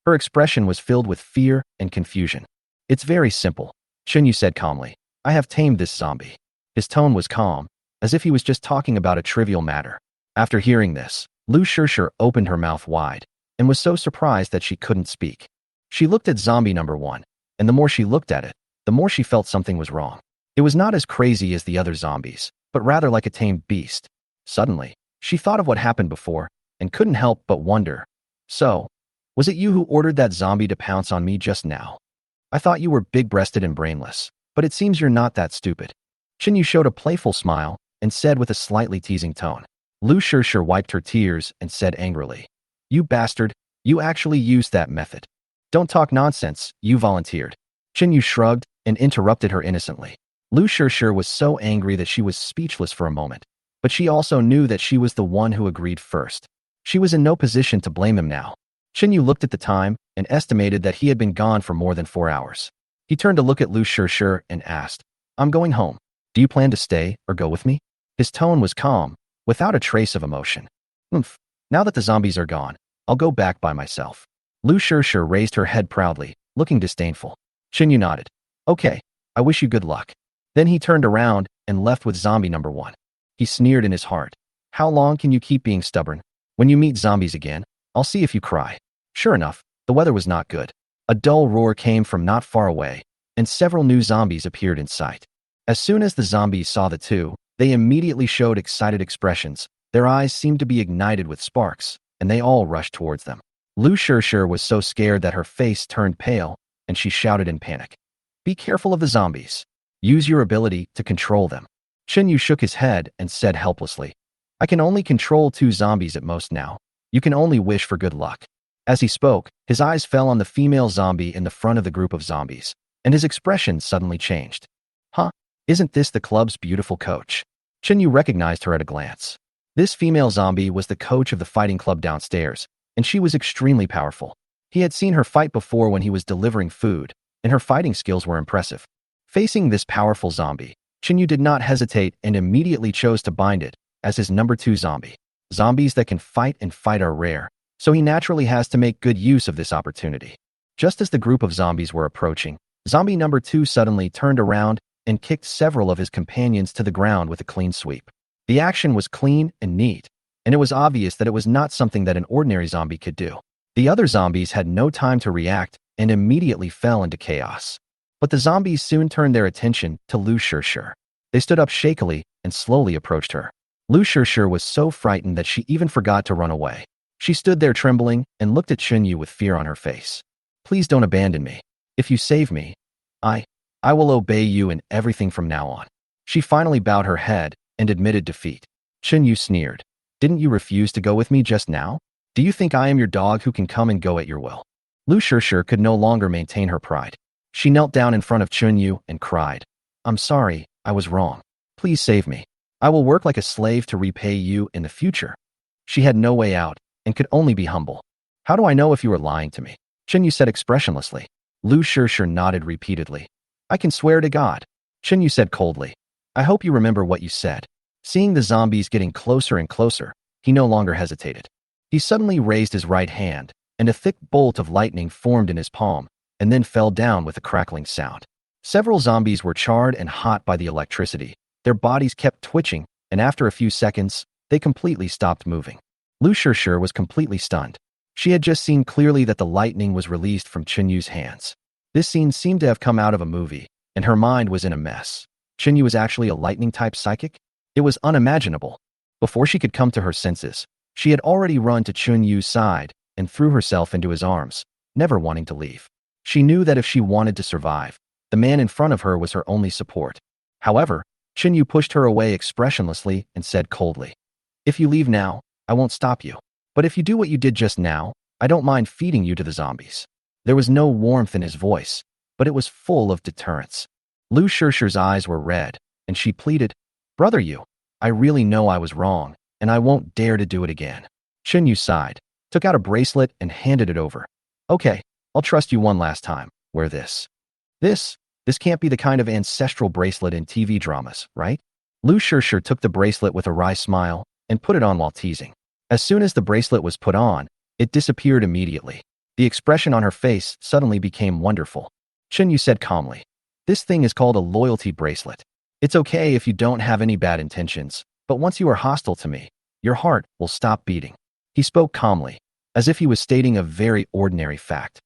Her expression was filled with fear and confusion. "It's very simple," Chunyu said calmly. "I have tamed this zombie." His tone was calm, as if he was just talking about a trivial matter. After hearing this, Lu Shirshir opened her mouth wide and was so surprised that she couldn't speak. She looked at zombie number 1, and the more she looked at it, the more she felt something was wrong. It was not as crazy as the other zombies, but rather like a tamed beast. Suddenly, she thought of what happened before and couldn't help but wonder, "So, was it you who ordered that zombie to pounce on me just now? I thought you were big-breasted and brainless, but it seems you're not that stupid." Chunyu showed a playful smile and said with a slightly teasing tone. Lu Shirshir wiped her tears and said angrily, "You bastard, you actually used that method. Don't talk nonsense, you volunteered." Chunyu shrugged and interrupted her innocently. Lu Shirshir was so angry that she was speechless for a moment, but she also knew that she was the one who agreed first. She was in no position to blame him now. Yu looked at the time and estimated that he had been gone for more than 4 hours. He turned to look at Lu Shishir and asked, I'm going home. Do you plan to stay or go with me? His tone was calm, without a trace of emotion. Oomph. Now that the zombies are gone, I'll go back by myself. Lu Shishir raised her head proudly, looking disdainful. Yu nodded. Okay, I wish you good luck. Then he turned around and left with zombie number 1. He sneered in his heart. How long can you keep being stubborn? When you meet zombies again, I'll see if you cry. Sure enough, the weather was not good. A dull roar came from not far away, and several new zombies appeared in sight. As soon as the zombies saw the two, they immediately showed excited expressions. Their eyes seemed to be ignited with sparks, and they all rushed towards them. Lu Shishir was so scared that her face turned pale, and she shouted in panic. Be careful of the zombies. Use your ability to control them. Yu shook his head and said helplessly, I can only control 2 zombies at most now. You can only wish for good luck. As he spoke, his eyes fell on the female zombie in the front of the group of zombies, and his expression suddenly changed. Huh? Isn't this the club's beautiful coach? Yu recognized her at a glance. This female zombie was the coach of the fighting club downstairs, and she was extremely powerful. He had seen her fight before when he was delivering food, and her fighting skills were impressive. Facing this powerful zombie, Yu did not hesitate and immediately chose to bind it as his number 2 zombie. Zombies that can fight and fight are rare, so he naturally has to make good use of this opportunity. Just as the group of zombies were approaching, zombie number 2 suddenly turned around and kicked several of his companions to the ground with a clean sweep. The action was clean and neat, and it was obvious that it was not something that an ordinary zombie could do. The other zombies had no time to react and immediately fell into chaos. But the zombies soon turned their attention to Lu Shishir. They stood up shakily and slowly approached her. Lu Shishir was so frightened that she even forgot to run away. She stood there trembling and looked at Yu with fear on her face. Please don't abandon me. If you save me, I will obey you in everything from now on. She finally bowed her head and admitted defeat. Yu sneered. Didn't you refuse to go with me just now? Do you think I am your dog who can come and go at your will? Lu Shishir could no longer maintain her pride. She knelt down in front of Yu and cried, I'm sorry, I was wrong. Please save me. I will work like a slave to repay you in the future. She had no way out and could only be humble. How do I know if you are lying to me? Yu said expressionlessly. Lu Shishir nodded repeatedly. I can swear to God. Yu said coldly. I hope you remember what you said. Seeing the zombies getting closer and closer, he no longer hesitated. He suddenly raised his right hand, and a thick bolt of lightning formed in his palm, and then fell down with a crackling sound. Several zombies were charred and hot by the electricity. Their bodies kept twitching, and after a few seconds, they completely stopped moving. Lu Shishir was completely stunned. She had just seen clearly that the lightning was released from Yu's hands. This scene seemed to have come out of a movie, and her mind was in a mess. Yu was actually a lightning-type psychic? It was unimaginable. Before she could come to her senses, she had already run to Yu's side and threw herself into his arms, never wanting to leave. She knew that if she wanted to survive, the man in front of her was her only support. However, Yu pushed her away expressionlessly and said coldly, If you leave now, I won't stop you. But if you do what you did just now, I don't mind feeding you to the zombies. There was no warmth in his voice, but it was full of deterrence. Lu Shishir's eyes were red, and she pleaded, Brother Yu, I really know I was wrong, and I won't dare to do it again. Yu sighed, took out a bracelet and handed it over. Okay, I'll trust you one last time. Wear this. This can't be the kind of ancestral bracelet in TV dramas, right? Lu Shishir took the bracelet with a wry smile and put it on while teasing. As soon as the bracelet was put on, it disappeared immediately. The expression on her face suddenly became wonderful. Yu said calmly, This thing is called a loyalty bracelet. It's okay if you don't have any bad intentions, but once you are hostile to me, your heart will stop beating. He spoke calmly, as if he was stating a very ordinary fact.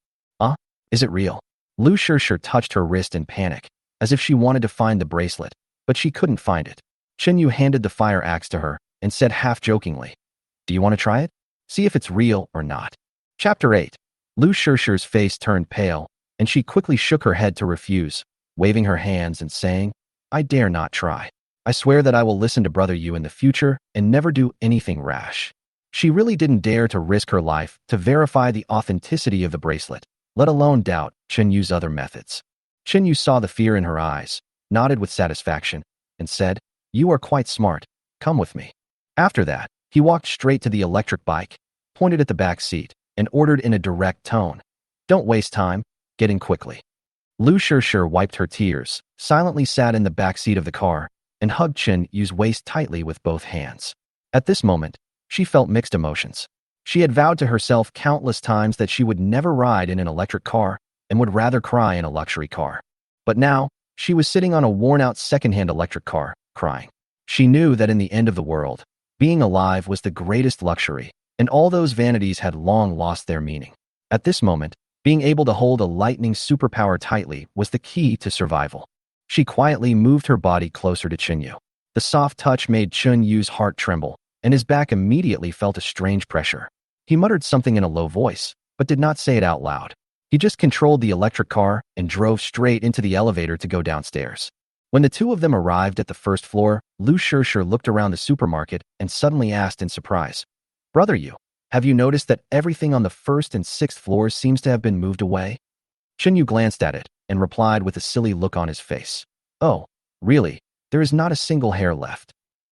Is it real? Lu Shishir touched her wrist in panic, as if she wanted to find the bracelet, but she couldn't find it. Yu handed the fire axe to her and said half-jokingly, Do you want to try it? See if it's real or not. Chapter 8. Lu Shishir's face turned pale, and she quickly shook her head to refuse, waving her hands and saying, I dare not try. I swear that I will listen to Brother Yu in the future and never do anything rash. She really didn't dare to risk her life to verify the authenticity of the bracelet, let alone doubt Yu's other methods. Yu saw the fear in her eyes, nodded with satisfaction, and said, You are quite smart. Come with me. After that, he walked straight to the electric bike, pointed at the back seat, and ordered in a direct tone, "Don't waste time, get in quickly." Lu Shishir wiped her tears, silently sat in the back seat of the car, and hugged Chen Yu's waist tightly with both hands. At this moment, she felt mixed emotions. She had vowed to herself countless times that she would never ride in an electric car and would rather cry in a luxury car. But now, she was sitting on a worn-out second-hand electric car, crying. She knew that in the end of the world, being alive was the greatest luxury, and all those vanities had long lost their meaning. At this moment, being able to hold a lightning superpower tightly was the key to survival. She quietly moved her body closer to Chen Yu. The soft touch made Chen Yu's heart tremble, and his back immediately felt a strange pressure. He muttered something in a low voice, but did not say it out loud. He just controlled the electric car and drove straight into the elevator to go downstairs. When the two of them arrived at the first floor, Lu Shishir looked around the supermarket and suddenly asked in surprise, "Brother Yu, have you noticed that everything on the first and sixth floors seems to have been moved away?" Chen Yu glanced at it and replied with a silly look on his face, "Oh, really? There is not a single hair left."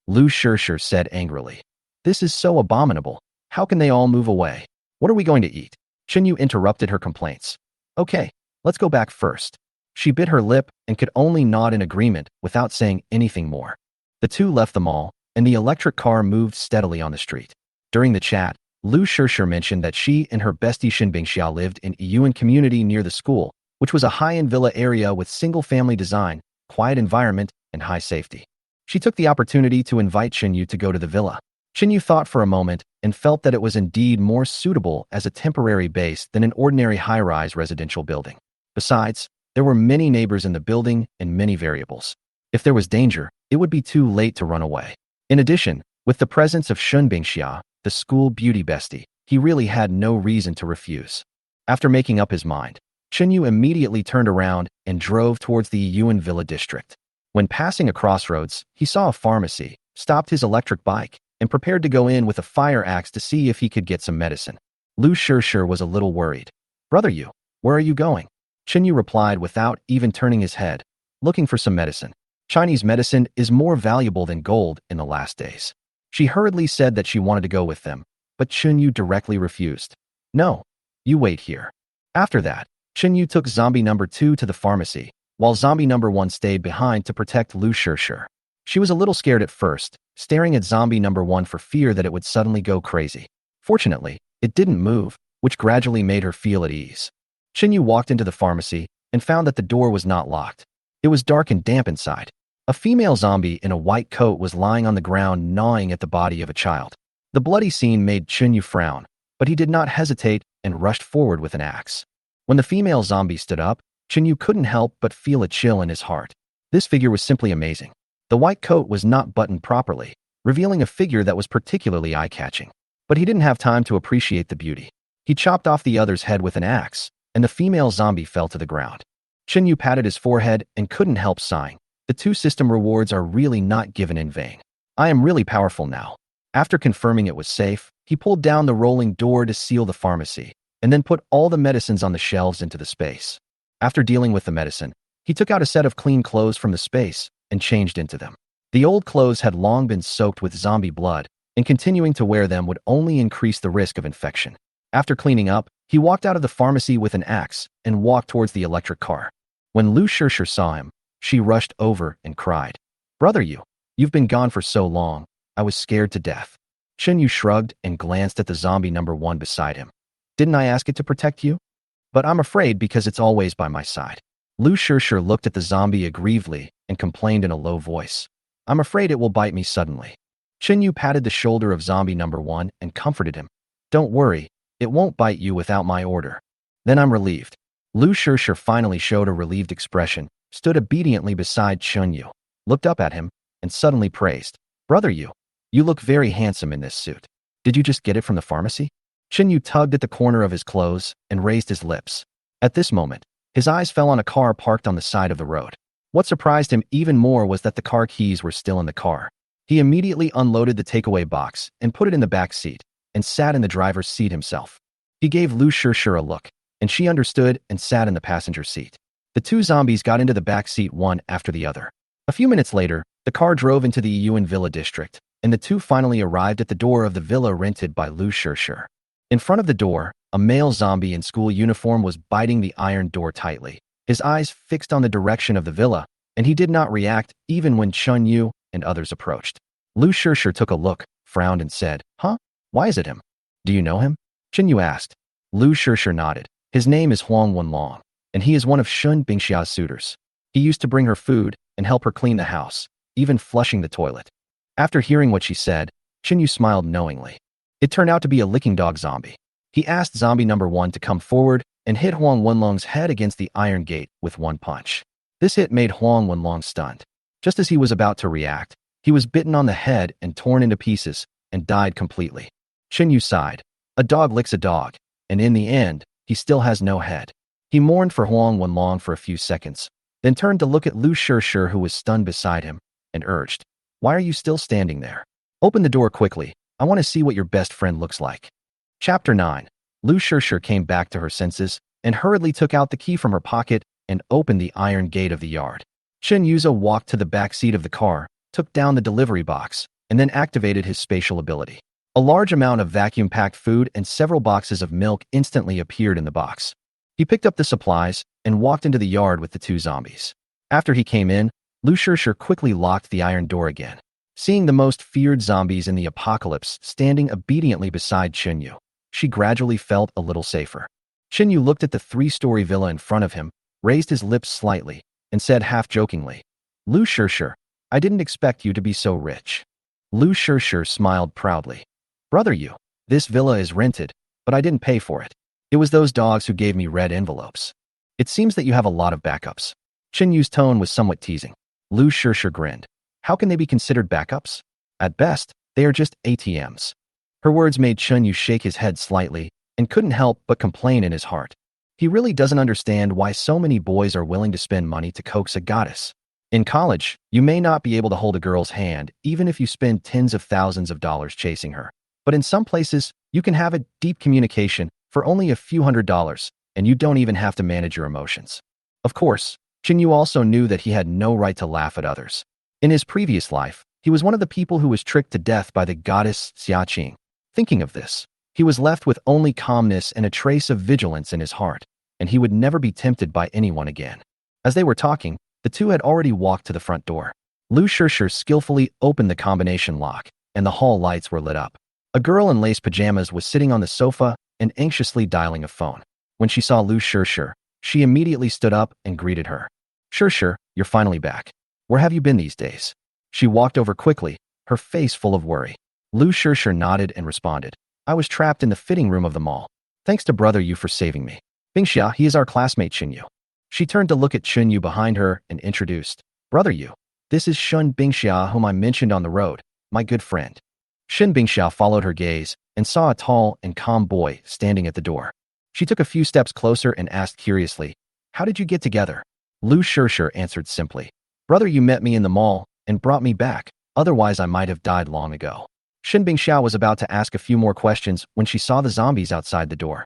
Lu Shishir said angrily, "This is so abominable. How can they all move away? What are we going to eat?" Chen Yu interrupted her complaints. "Okay, let's go back first." She bit her lip and could only nod in agreement without saying anything more. The two left the mall, and the electric car moved steadily on the street. During the chat, Lu Shishir mentioned that she and her bestie Xinbingxia lived in a Yuan community near the school, which was a high-end villa area with single-family design, quiet environment, and high safety. She took the opportunity to invite Chen Yu to go to the villa. Chen Yu thought for a moment and felt that it was indeed more suitable as a temporary base than an ordinary high-rise residential building. Besides, there were many neighbors in the building and many variables. If there was danger, it would be too late to run away. In addition, with the presence of Xinbingxia, the school beauty bestie, he really had no reason to refuse. After making up his mind, Chen Yu immediately turned around and drove towards the Yuan Villa district. When passing a crossroads, he saw a pharmacy, stopped his electric bike, and prepared to go in with a fire axe to see if he could get some medicine. Lu Shishir was a little worried. "Brother Yu, where are you going?" Chen Yu replied without even turning his head, "Looking for some medicine. Chinese medicine is more valuable than gold in the last days." She hurriedly said that she wanted to go with them, but Chen Yu directly refused. "No, you wait here." After that, Chen Yu took zombie number 2 to the pharmacy, while zombie number 1 stayed behind to protect Lu Shishir. She was a little scared at first, staring at zombie number 1 for fear that it would suddenly go crazy. Fortunately, it didn't move, which gradually made her feel at ease. Chen Yu walked into the pharmacy and found that the door was not locked. It was dark and damp inside. A female zombie in a white coat was lying on the ground gnawing at the body of a child. The bloody scene made Chen Yu frown, but he did not hesitate and rushed forward with an axe. When the female zombie stood up, Chen Yu couldn't help but feel a chill in his heart. This figure was simply amazing. The white coat was not buttoned properly, revealing a figure that was particularly eye-catching. But he didn't have time to appreciate the beauty. He chopped off the other's head with an axe, and the female zombie fell to the ground. Chen Yu patted his forehead and couldn't help sighing. The 2 system rewards are really not given in vain. I am really powerful now. After confirming it was safe, he pulled down the rolling door to seal the pharmacy, and then put all the medicines on the shelves into the space. After dealing with the medicine, he took out a set of clean clothes from the space and changed into them. The old clothes had long been soaked with zombie blood, and continuing to wear them would only increase the risk of infection. After cleaning up, he walked out of the pharmacy with an axe and walked towards the electric car. When Lu Shishir saw him, she rushed over and cried, "Brother Yu, you've been gone for so long, I was scared to death." Chen Yu shrugged and glanced at the zombie number 1 beside him. "Didn't I ask it to protect you? But I'm afraid because it's always by my side." Lu Shishir looked at the zombie aggrievedly and complained in a low voice, "I'm afraid it will bite me suddenly." Chen Yu patted the shoulder of zombie number 1 and comforted him. "Don't worry, it won't bite you without my order." "Then I'm relieved." Lu Shishir finally showed a relieved expression, stood obediently beside Chen Yu, looked up at him, and suddenly praised, "Brother Yu, you look very handsome in this suit. Did you just get it from the pharmacy?" Chen Yu tugged at the corner of his clothes and raised his lips. At this moment, his eyes fell on a car parked on the side of the road. What surprised him even more was that the car keys were still in the car. He immediately unloaded the takeaway box and put it in the back seat, and sat in the driver's seat himself. He gave Lu Shishir a look, and she understood and sat in the passenger seat. The 2 zombies got into the back seat one after the other. A few minutes later, the car drove into the Yuan Villa district, and the 2 finally arrived at the door of the villa rented by Lu Shishir. In front of the door, A male zombie in school uniform was biting the iron door tightly, his eyes fixed on the direction of the villa, and he did not react even when Chun Yu and others approached. Lu Shishir took a look, frowned and said, "Huh? Why is it him? Do you know him?" Chun Yu asked. Lu Shishir nodded. His name is Huang Wenlong, and he is one of Shun Bingxia's suitors. He used to bring her food and help her clean the house, even flushing the toilet. After hearing what she said, Chun Yu smiled knowingly. It turned out to be a licking dog zombie. He asked zombie number 1 to come forward and hit Huang Wenlong's head against the iron gate with one punch. This hit made Huang Wenlong stunned. Just as he was about to react, he was bitten on the head and torn into pieces and died completely. Chun Yu sighed. A dog licks a dog, and in the end, he still has no head. He mourned for Huang Wenlong for a few seconds, then turned to look at Lu Shishir, who was stunned beside him, and urged, "Why are you still standing there? Open the door quickly. I want to see what your best friend looks like." Chapter 9. Lu Shishir came back to her senses and hurriedly took out the key from her pocket and opened the iron gate of the yard. Chen Yuzo walked to the back seat of the car, took down the delivery box, and then activated his spatial ability. A large amount of vacuum-packed food and several boxes of milk instantly appeared in the box. He picked up the supplies and walked into the yard with the two zombies. After he came in, Lu Shishir quickly locked the iron door again. Seeing the most feared zombies in the apocalypse standing obediently beside Chinyu, she gradually felt a little safer. Chinyu looked at the 3-story villa in front of him, raised his lips slightly, and said half-jokingly, "Lu Shishir, I didn't expect you to be so rich." Lu Shishir smiled proudly. "Brother Yu, this villa is rented, but I didn't pay for it. It was those dogs who gave me red envelopes. It seems that you have a lot of backups." Chinyu's tone was somewhat teasing. Lu Shishir grinned. "How can they be considered backups? At best, they are just ATMs." Her words made Chinyu shake his head slightly and couldn't help but complain in his heart. He really doesn't understand why so many boys are willing to spend money to coax a goddess. In college, you may not be able to hold a girl's hand even if you spend tens of thousands of dollars chasing her. But in some places, you can have a deep communication for only a few $100s, and you don't even have to manage your emotions. Of course, Chinyu also knew that he had no right to laugh at others. In his previous life, he was one of the people who was tricked to death by the goddess Xiaqing. Thinking of this, he was left with only calmness and a trace of vigilance in his heart, and he would never be tempted by anyone again. As they were talking, the two had already walked to the front door. Lu Shishir skillfully opened the combination lock, and the hall lights were lit up. A girl in lace pajamas was sitting on the sofa and anxiously dialing a phone. When she saw Lu Shishir, she immediately stood up and greeted her. "Shishir, you're finally back. Where have you been these days?" She walked over quickly, her face full of worry. Lu Shishir nodded and responded, "I was trapped in the fitting room of the mall. Thanks to brother Yu for saving me. Bingxia, he is our classmate Chinyu." She turned to look at Chinyu behind her and introduced, "Brother Yu, this is Shun Bingxia, whom I mentioned on the road, my good friend." Shin Bingxia followed her gaze and saw a tall and calm boy standing at the door. She took a few steps closer and asked curiously, "How did you get together?" Lu Shishir answered simply, "Brother Yu met me in the mall and brought me back, otherwise I might have died long ago." Shin Bingxia was about to ask a few more questions when she saw the zombies outside the door.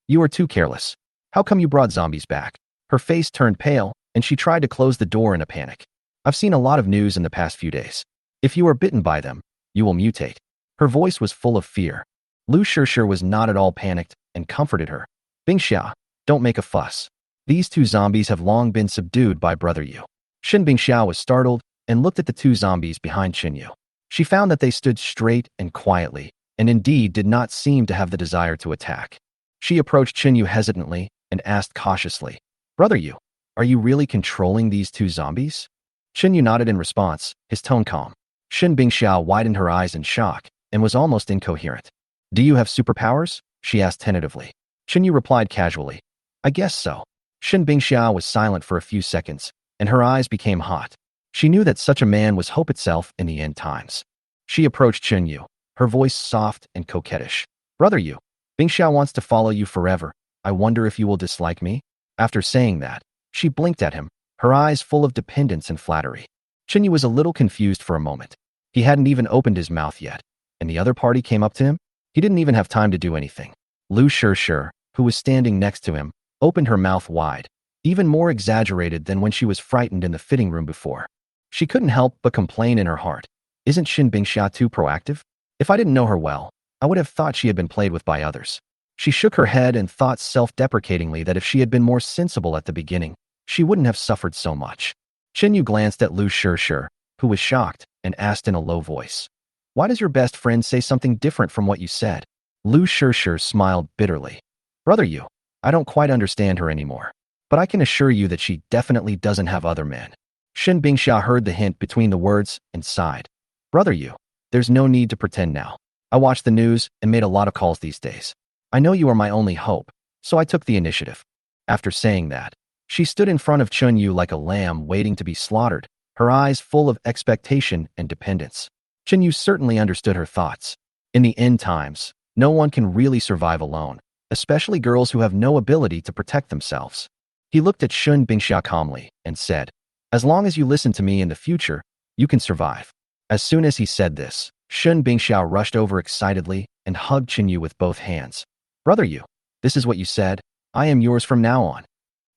You are too careless. How come you brought zombies back?" Her face turned pale, and she tried to close the door in a panic. "I've seen a lot of news in the past few days. If you are bitten by them, you will mutate." Her voice was full of fear. Lu Shishir was not at all panicked and comforted her. "Bingxia, don't make a fuss. These two zombies have long been subdued by brother Yu." Shin Bingxia was startled and looked at the two zombies behind Chinyu. She found that they stood straight and quietly, and indeed did not seem to have the desire to attack. She approached Chinyu hesitantly and asked cautiously, "Brother Yu, are you really controlling these two zombies?" Chinyu nodded in response, his tone calm. Shin Bingxia widened her eyes in shock and was almost incoherent. "Do you have superpowers?" she asked tentatively. Chinyu replied casually, "I guess so." Shin Bingxia was silent for a few seconds, and her eyes became hot. She knew that such a man was hope itself in the end times. She approached Chinyu, her voice soft and coquettish. "Brother Yu, Bingxia wants to follow you forever. I wonder if you will dislike me?" After saying that, she blinked at him, her eyes full of dependence and flattery. Chinyu was a little confused for a moment. He hadn't even opened his mouth yet, and the other party came up to him? He didn't even have time to do anything. Lu Shishir, who was standing next to him, opened her mouth wide, even more exaggerated than when she was frightened in the fitting room before. She couldn't help but complain in her heart. "Isn't Shin Bingxia too proactive? If I didn't know her well, I would have thought she had been played with by others." She shook her head and thought self-deprecatingly that if she had been more sensible at the beginning, she wouldn't have suffered so much. Yu glanced at Lu Shishir, who was shocked, and asked in a low voice, "Why does your best friend say something different from what you said?" Lu Shishir smiled bitterly. "Brother Yu, I don't quite understand her anymore. But I can assure you that she definitely doesn't have other men." Shen Bingxia heard the hint between the words and sighed. "Brother Yu, there's no need to pretend now. I watch the news and made a lot of calls these days. I know you are my only hope, so I took the initiative." After saying that, she stood in front of Chun Yu like a lamb waiting to be slaughtered, her eyes full of expectation and dependence. Chun Yu certainly understood her thoughts. In the end times, no one can really survive alone, especially girls who have no ability to protect themselves. He looked at Shun Bingxia calmly and said, "As long as you listen to me in the future, you can survive." As soon as he said this, Shun Bingxia rushed over excitedly and hugged Chun Yu with both hands. "Brother Yu, this is what you said. I am yours from now on."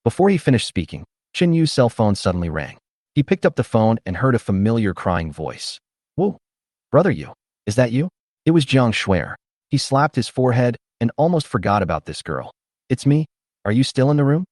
Before he finished speaking, Chun Yu's cell phone suddenly rang. He picked up the phone and heard a familiar crying voice. "Whoa, Brother Yu, is that you?" It was Jiang Shuer. He slapped his forehead and almost forgot about this girl. "It's me. Are you still in the room?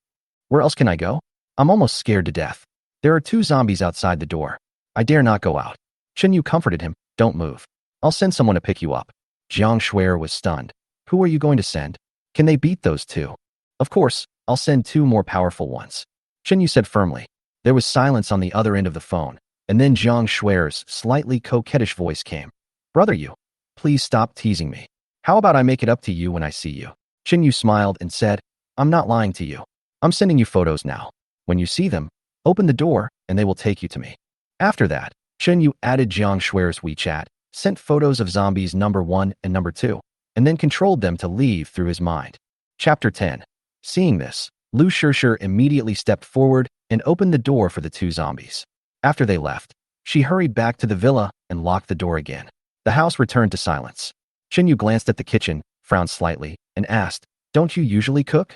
Where else can I go? I'm almost scared to death. There are 2 zombies outside the door. I dare not go out." Chun Yu comforted him. "Don't move. I'll send someone to pick you up." Jiang Shuer was stunned. "Who are you going to send? Can they beat those 2? "Of course, I'll send 2 more powerful ones," Chun Yu said firmly. There was silence on the other end of the phone, and then Jiang Shuer's slightly coquettish voice came. "Brother Yu, please stop teasing me. How about I make it up to you when I see you?" Chun Yu smiled and said, "I'm not lying to you. I'm sending you photos now. When you see them, open the door and they will take you to me." After that, Chun Yu added Jiang Shuer's WeChat, sent photos of zombies number 1 and number 2, and then controlled them to leave through his mind. Chapter 10. Seeing this, Lu Shishir immediately stepped forward and opened the door for the 2 zombies. After they left, she hurried back to the villa and locked the door again. The house returned to silence. Chun Yu glanced at the kitchen, frowned slightly, and asked, "Don't you usually cook?"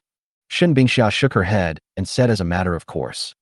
Shen Bingxia shook her head and said as a matter of course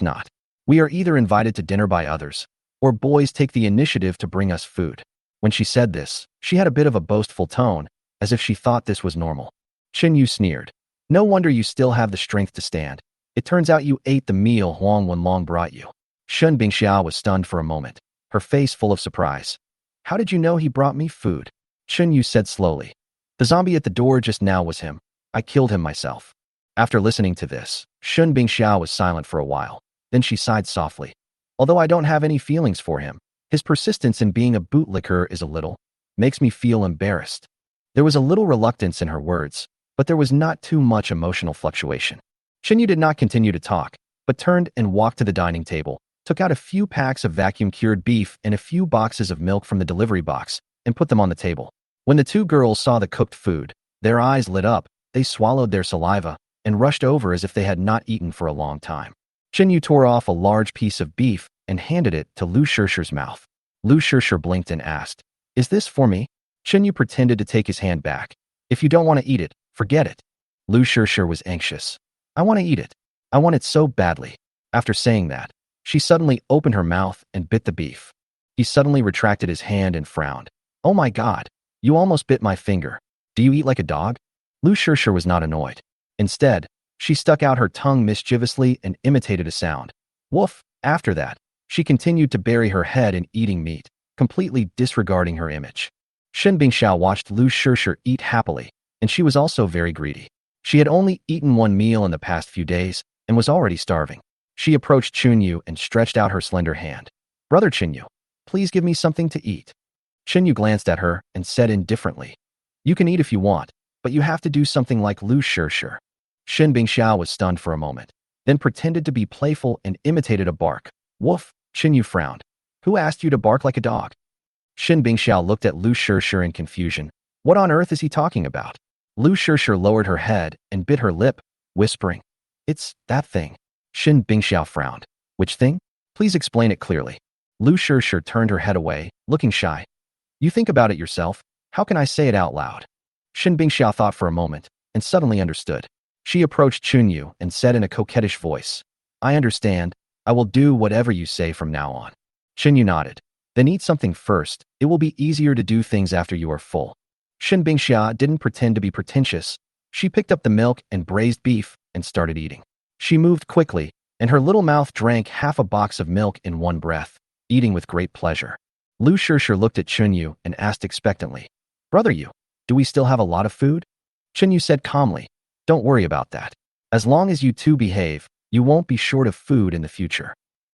not. "We are either invited to dinner by others, or boys take the initiative to bring us food." When she said this, she had a bit of a boastful tone, as if she thought this was normal. Chun Yu sneered. "No wonder you still have the strength to stand. It turns out you ate the meal Huang Wenlong brought you." Shen Bingxia was stunned for a moment, her face full of surprise. "How did you know he brought me food?" Chun Yu said slowly. "The zombie at the door just now was him. I killed him myself." After listening to this, Shun Bingxia was silent for a while. Then she sighed softly. "Although I don't have any feelings for him, his persistence in being a bootlicker is a little, makes me feel embarrassed." There was a little reluctance in her words, but there was not too much emotional fluctuation. Chun Yu did not continue to talk, but turned and walked to the dining table, took out a few packs of vacuum-cured beef and a few boxes of milk from the delivery box, and put them on the table. When the 2 girls saw the cooked food, their eyes lit up, they swallowed their saliva, and rushed over as if they had not eaten for a long time. Chun Yu tore off a large piece of beef and handed it to Lu Shishir's mouth. Lu Shishir blinked and asked, "Is this for me?" Chun Yu pretended to take his hand back. "If you don't want to eat it, forget it." Lu Shishir was anxious. "I want to eat it. I want it so badly." After saying that, she suddenly opened her mouth and bit the beef. He suddenly retracted his hand and frowned. "Oh my God, you almost bit my finger. Do you eat like a dog?" Lu Shishir was not annoyed. Instead, she stuck out her tongue mischievously and imitated a sound. Woof. After that, she continued to bury her head in eating meat, completely disregarding her image. Shen Bingxiao watched Lu Shishir eat happily, and she was also very greedy. She had only eaten 1 meal in the past few days and was already starving. She approached Chun Yu and stretched out her slender hand. "Brother Chun Yu, please give me something to eat." Chun Yu glanced at her and said indifferently, "You can eat if you want, but you have to do something like Lu Shishir." Shen Bingxiao was stunned for a moment, then pretended to be playful and imitated a bark. "Woof." Chun Yu frowned. "Who asked you to bark like a dog?" Shen Bingxiao looked at Lu Shishir in confusion. What on earth is he talking about? Lu Shishir lowered her head and bit her lip, whispering, "It's that thing." Shen Bingxiao frowned. "Which thing? Please explain it clearly." Lu Shishir turned her head away, looking shy. "You think about it yourself. How can I say it out loud?" Shen Bingxiao thought for a moment and suddenly understood. She approached Chun Yu and said in a coquettish voice, "I understand. I will do whatever you say from now on." Chun Yu nodded. "Then eat something first. It will be easier to do things after you are full." Shin Bingxia didn't pretend to be pretentious. She picked up the milk and braised beef and started eating. She moved quickly, and her little mouth drank half a box of milk in one breath, eating with great pleasure. Lu Shirshir looked at Chunyu and asked expectantly, "Brother Yu, do we still have a lot of food?" Chunyu said calmly, "Don't worry about that. As long as you two behave, you won't be short of food in the future."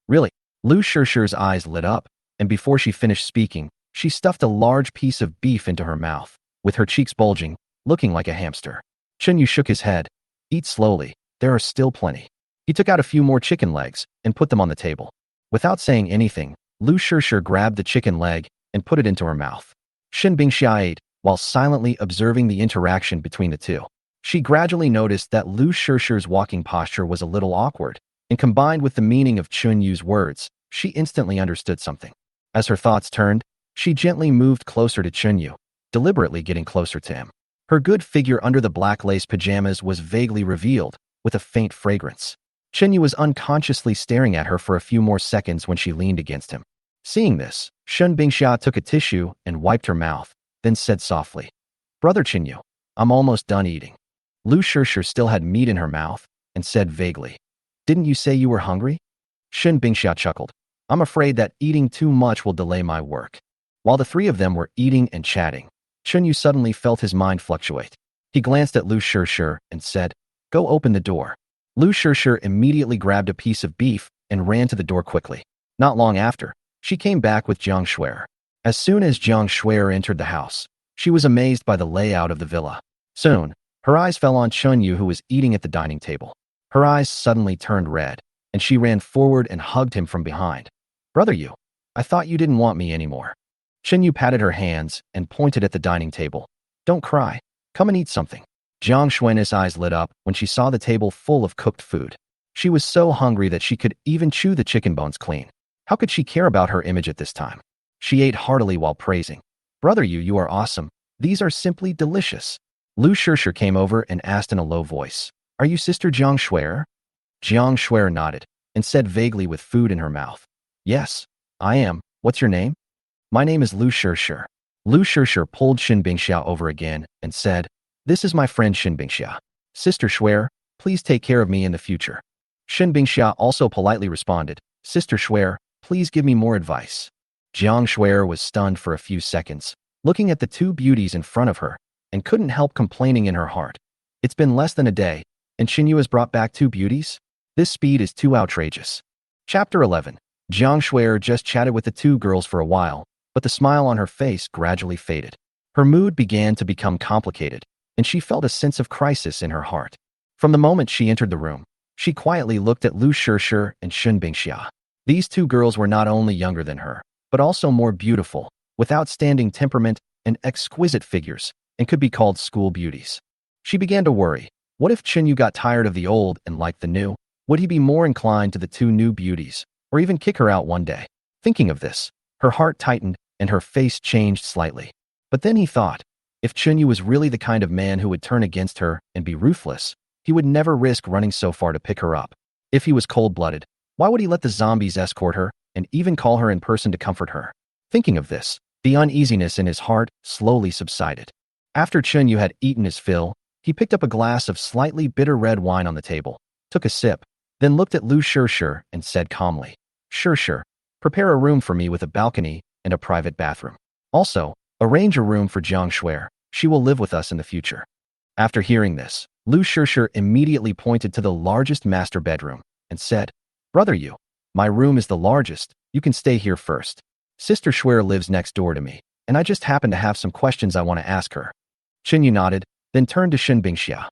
Really? Lu Shirshir's eyes lit up, and before she finished speaking, she stuffed a large piece of beef into her mouth, with her cheeks bulging, looking like a hamster. Chunyu shook his head. "Eat slowly, there are still plenty." He took out a few more chicken legs and put them on the table. Without saying anything, Lu Shirshir grabbed the chicken leg and put it into her mouth. Shin Bingxia ate, while silently observing the interaction between the two. She gradually noticed that Lu Shirshir's walking posture was a little awkward, and combined with the meaning of Chunyu's words, she instantly understood something. As her thoughts turned, she gently moved closer to Chunyu, deliberately getting closer to him. Her good figure under the black lace pajamas was vaguely revealed, with a faint fragrance. Chunyu was unconsciously staring at her for a few more seconds when she leaned against him. Seeing this, Shin Bingxia took a tissue and wiped her mouth, then said softly, "Brother Chunyu, I'm almost done eating." Lu Shirshir still had meat in her mouth and said vaguely, "Didn't you say you were hungry?" Shin Bingxia chuckled, "I'm afraid that eating too much will delay my work." While the three of them were eating and chatting, Chunyu suddenly felt his mind fluctuate. He glanced at Lu Shirshir and said, "Go open the door." Lu Shirshir immediately grabbed a piece of beef and ran to the door quickly. Not long after, she came back with Jiang Shuer. As soon as Jiang Shuer entered the house, she was amazed by the layout of the villa. Soon, her eyes fell on Chunyu, who was eating at the dining table. Her eyes suddenly turned red, and she ran forward and hugged him from behind. "Brother Yu, I thought you didn't want me anymore." Chunyu patted her hands and pointed at the dining table. "Don't cry. Come and eat something." Jiang Shuen's eyes lit up when she saw the table full of cooked food. She was so hungry that she could even chew the chicken bones clean. How could she care about her image at this time? She ate heartily while praising, "Brother Yu, you are awesome. These are simply delicious." Lu Shirshir came over and asked in a low voice, "Are you Sister Jiang Shuer?" Jiang Shuer nodded and said vaguely with food in her mouth, "Yes, I am. What's your name?" "My name is Lu Shirshir." Lu Shirshir pulled Shin Bingxia over again and said, "This is my friend Shin Bingxia. Sister Shuer, please take care of me in the future." Shin Bingxia also politely responded, "Sister Shuer, please give me more advice." Jiang Shuer was stunned for a few seconds, looking at the two beauties in front of her, and couldn't help complaining in her heart. It's been less than a day, and Xinyu has brought back two beauties? This speed is too outrageous. Chapter 11. Jiang Shuer just chatted with the two girls for a while, but the smile on her face gradually faded. Her mood began to become complicated, and she felt a sense of crisis in her heart. From the moment she entered the room, she quietly looked at Lu Shirshir and Shin Bingxia. These two girls were not only younger than her, but also more beautiful, with outstanding temperament and exquisite figures, and could be called school beauties. She began to worry. What if Chinyu got tired of the old and liked the new? Would he be more inclined to the two new beauties, or even kick her out one day? Thinking of this, her heart tightened and her face changed slightly. But then he thought, if Chinyu was really the kind of man who would turn against her and be ruthless, he would never risk running so far to pick her up. If he was cold-blooded, why would he let the zombies escort her and even call her in person to comfort her? Thinking of this, the uneasiness in his heart slowly subsided. After Chinyu had eaten his fill, he picked up a glass of slightly bitter red wine on the table, took a sip, then looked at Lu Shirshir and said calmly, "Shirshir, prepare a room for me with a balcony and a private bathroom. Also, arrange a room for Jiang Shuer. She will live with us in the future." After hearing this, Lu Shirshir immediately pointed to the largest master bedroom and said, "Brother Yu, my room is the largest. You can stay here first. Sister Shuer lives next door to me, and I just happen to have some questions I want to ask her." Chinyu nodded, then turned to Shin Bingxia.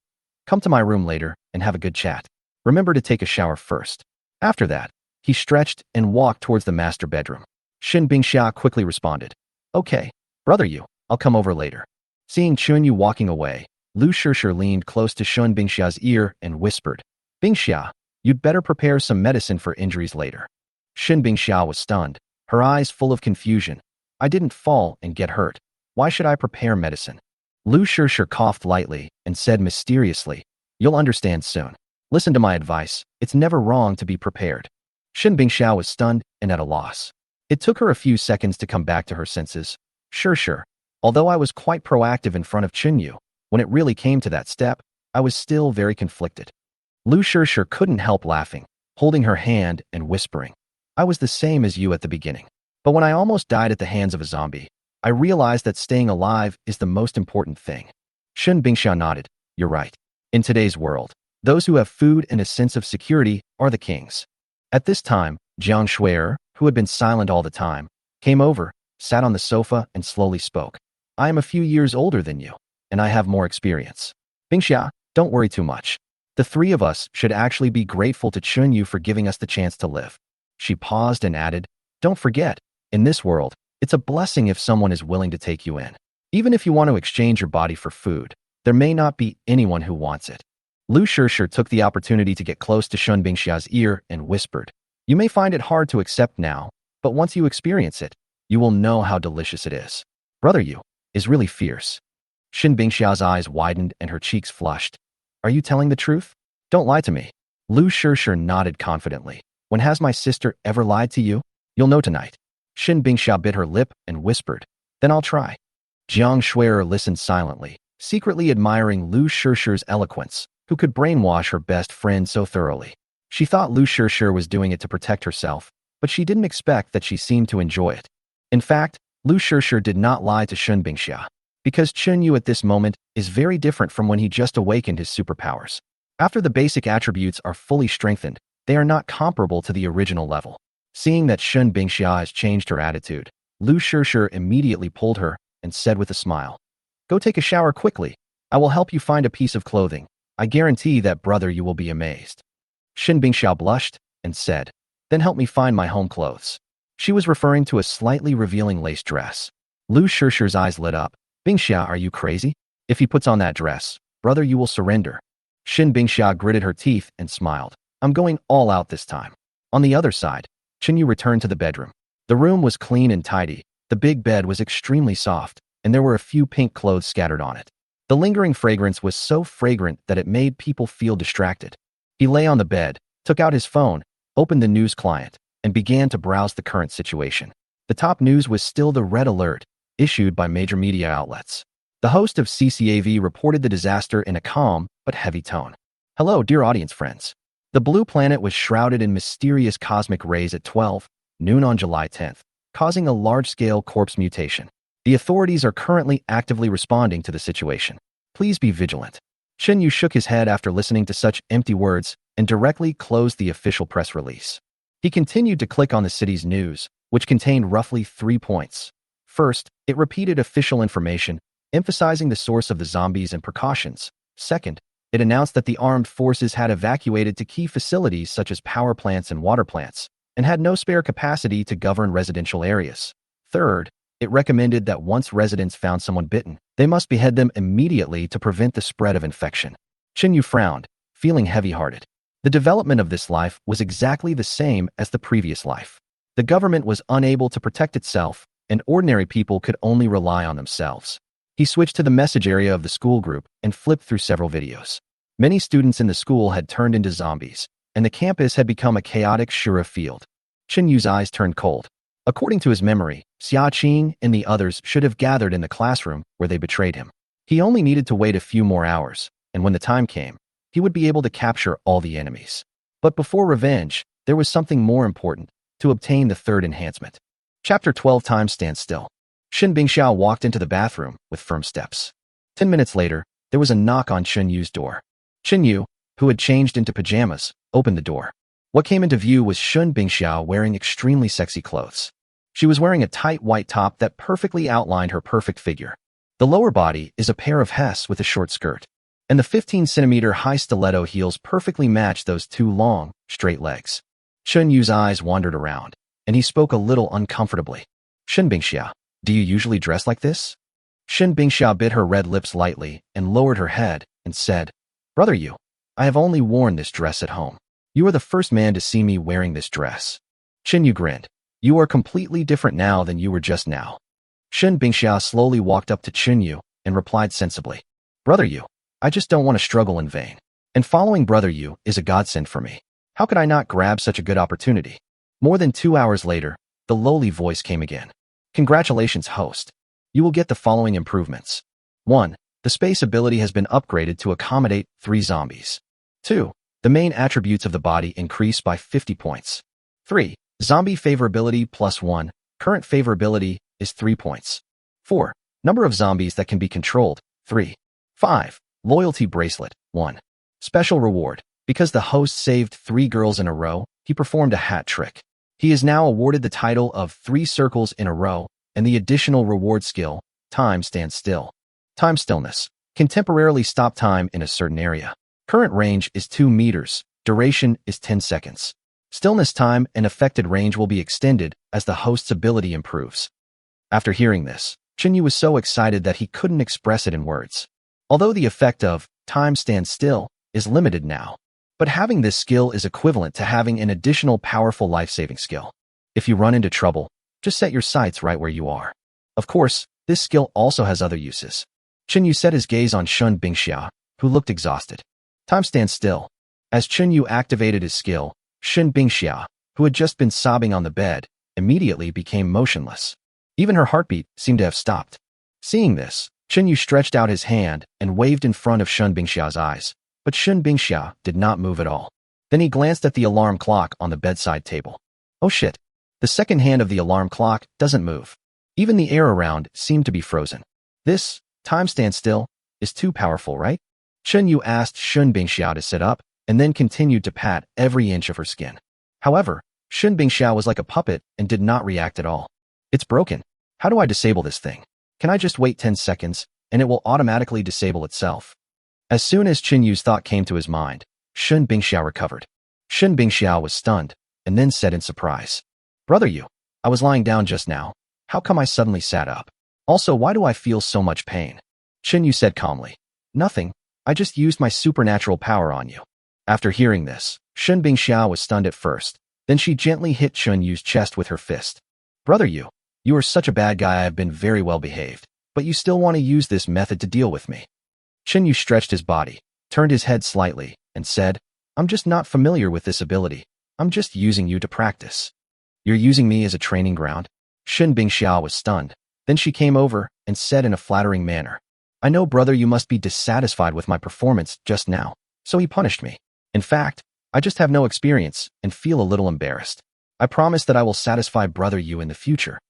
"Come to my room later and have a good chat. Remember to take a shower first." After that, he stretched and walked towards the master bedroom. Shin Bingxia quickly responded, "Okay, Brother Yu, I'll come over later." Seeing Chunyu walking away, Lu Shirshir leaned close to Shin Bingxia's ear and whispered, "Bingxia, you'd better prepare some medicine for injuries later." Shin Bingxia was stunned, her eyes full of confusion. "I didn't fall and get hurt. Why should I prepare medicine?" Lu Shirshir coughed lightly and said mysteriously, "You'll understand soon. Listen to my advice. It's never wrong to be prepared." Shin Bingxia was stunned and at a loss. It took her a few seconds to come back to her senses. "Shirshir, Although I was quite proactive in front of Chunyu, when it really came to that step, I was still very conflicted. Lu Shishir couldn't help laughing, holding her hand and whispering, "I was the same as you at the beginning. But when I almost died at the hands of a zombie, I realized that staying alive is the most important thing." Shun Bingxia nodded. "You're right. In today's world, those who have food and a sense of security are the kings." At this time, Jiang Shui'er, who had been silent all the time, came over, sat on the sofa, and slowly spoke. "I am a few years older than you, and I have more experience. Bingxia, don't worry too much. The three of us should actually be grateful to Chunyu for giving us the chance to live." She paused and added, "Don't forget, in this world, it's a blessing if someone is willing to take you in. Even if you want to exchange your body for food, there may not be anyone who wants it." Lu Shishir took the opportunity to get close to Shun Bingxia's ear and whispered, "You may find it hard to accept now, but once you experience it, you will know how delicious it is. Brother Yu is really fierce." Shun Bingxia's eyes widened and her cheeks flushed. "Are you telling the truth? Don't lie to me." Lu Shishir nodded confidently. "When has my sister ever lied to you? You'll know tonight." Shun Bingxia bit her lip and whispered, "Then I'll try." Jiang Shui'er listened silently, secretly admiring Lu Shishir's eloquence, who could brainwash her best friend so thoroughly. She thought Lu Shishir was doing it to protect herself, but she didn't expect that she seemed to enjoy it. In fact, Lu Shishir did not lie to Shun Bingxia, because Chunyu at this moment is very different from when he just awakened his superpowers. After the basic attributes are fully strengthened, they are not comparable to the original level. Seeing that Shun Bingxia has changed her attitude, Lu Shishir immediately pulled her and said with a smile, "Go take a shower quickly. I will help you find a piece of clothing. I guarantee that, brother, you will be amazed." Shun Bingxia blushed and said, "Then help me find my home clothes." She was referring to a slightly revealing lace dress. Lu Shishir's eyes lit up. "Bingxia, are you crazy? If he puts on that dress, brother, you will surrender." Shun Bingxia gritted her teeth and smiled. "I'm going all out this time." On the other side, Chunyu returned to the bedroom. The room was clean and tidy. The big bed was extremely soft, and there were a few pink clothes scattered on it. The lingering fragrance was so fragrant that it made people feel distracted. He lay on the bed, took out his phone, opened the news client, and began to browse the current situation. The top news was still the red alert, issued by major media outlets. The host of CCAV reported the disaster in a calm but heavy tone. "Hello, dear audience friends. The blue planet was shrouded in mysterious cosmic rays at 12 noon on July 10th, causing a large-scale corpse mutation. The authorities are currently actively responding to the situation. Please be vigilant." Chen Yu shook his head after listening to such empty words and directly closed the official press release. He continued to click on the city's news, which contained roughly 3 points. First, it repeated official information, emphasizing the source of the zombies and precautions. Second, it announced that the armed forces had evacuated to key facilities such as power plants and water plants, and had no spare capacity to govern residential areas. Third, it recommended that once residents found someone bitten, they must behead them immediately to prevent the spread of infection. Chen Yu frowned, feeling heavy-hearted. The development of this life was exactly the same as the previous life. The government was unable to protect itself, and ordinary people could only rely on themselves. He switched to the message area of the school group and flipped through several videos. Many students in the school had turned into zombies, and the campus had become a chaotic Shura field. Chen Yu's eyes turned cold. According to his memory, Xia Qing and the others should have gathered in the classroom where they betrayed him. He only needed to wait a few more hours, and when the time came, he would be able to capture all the enemies. But before revenge, there was something more important: to obtain the third enhancement. Chapter 12. Time stands still. Shin Bingxiao walked into the bathroom with firm steps. 10 minutes later, there was a knock on Chen Yu's door. Chen Yu, who had changed into pajamas, opened the door. What came into view was Shun Bingxiao wearing extremely sexy clothes. She was wearing a tight white top that perfectly outlined her perfect figure. The lower body is a pair of Hess with a short skirt, and the 15-centimeter high stiletto heels perfectly matched those two long, straight legs. Chen Yu's eyes wandered around, and he spoke a little uncomfortably. Shin Bingxiao, do you usually dress like this? Shin Bingxiao bit her red lips lightly and lowered her head and said, Brother Yu, I have only worn this dress at home. You are the first man to see me wearing this dress. Chen Yu grinned. You are completely different now than you were just now. Shin Bingxiao slowly walked up to Chen Yu and replied sensibly, Brother Yu, I just don't want to struggle in vain. And following Brother Yu is a godsend for me. How could I not grab such a good opportunity? More than 2 hours later, the lowly voice came again. Congratulations, host. you will get the following improvements. 1. The space ability has been upgraded to accommodate 3 zombies. 2. The main attributes of the body increase by 50 points. 3. Zombie favorability +1. Current favorability is 3 points. 4. Number of zombies that can be controlled, 3. 5. Loyalty bracelet, 1. Special reward. Because the host saved 3 girls in a row, he performed a hat trick. He is now awarded the title of 3 circles in a row, and the additional reward skill, time stands still. Time stillness can temporarily stop time in a certain area. Current range is 2 meters, duration is 10 seconds. Stillness time and affected range will be extended as the host's ability improves. After hearing this, Chinyu was so excited that he couldn't express it in words. Although the effect of time stands still is limited now, but having this skill is equivalent to having an additional powerful life-saving skill. If you run into trouble, just set your sights right where you are. Of course, this skill also has other uses. Chinyu set his gaze on Shun Bingxia, who looked exhausted. Time stands still. As Chinyu activated his skill, Shun Bingxia, who had just been sobbing on the bed, immediately became motionless. Even her heartbeat seemed to have stopped. Seeing this, Chinyu stretched out his hand and waved in front of Shun Bingxia's eyes, but Shun Bingxia did not move at all. Then he glanced at the alarm clock on the bedside table. Oh shit. The second hand of the alarm clock doesn't move. Even the air around seemed to be frozen. This, time stands still, is too powerful, right? Chinyu asked Shun Bingxia to sit up, and then continued to pat every inch of her skin. However, Shun Bingxia was like a puppet and did not react at all. It's broken. How do I disable this thing? Can I just wait 10 seconds, and it will automatically disable itself? As soon as Chinyu's thought came to his mind, Shun Bingxia recovered. Shun Bingxia was stunned, and then said in surprise, "Brother Yu, I was lying down just now. How come I suddenly sat up? Also, why do I feel so much pain?" Chinyu said calmly, "Nothing. I just used my supernatural power on you." After hearing this, Shun Bingxia was stunned at first. Then she gently hit Chinyu's chest with her fist. "Brother Yu, you are such a bad guy. I have been very well behaved, but you still want to use this method to deal with me." Chinyu stretched his body, turned his head slightly, and said, "I'm just not familiar with this ability. I'm just using you to practice." "You're using me as a training ground?" Shun Bingxia was stunned. Then she came over and said in a flattering manner, "I know, brother, you must be dissatisfied with my performance just now, so he punished me. In fact, I just have no experience and feel a little embarrassed. I promise that I will satisfy brother Yu in the future."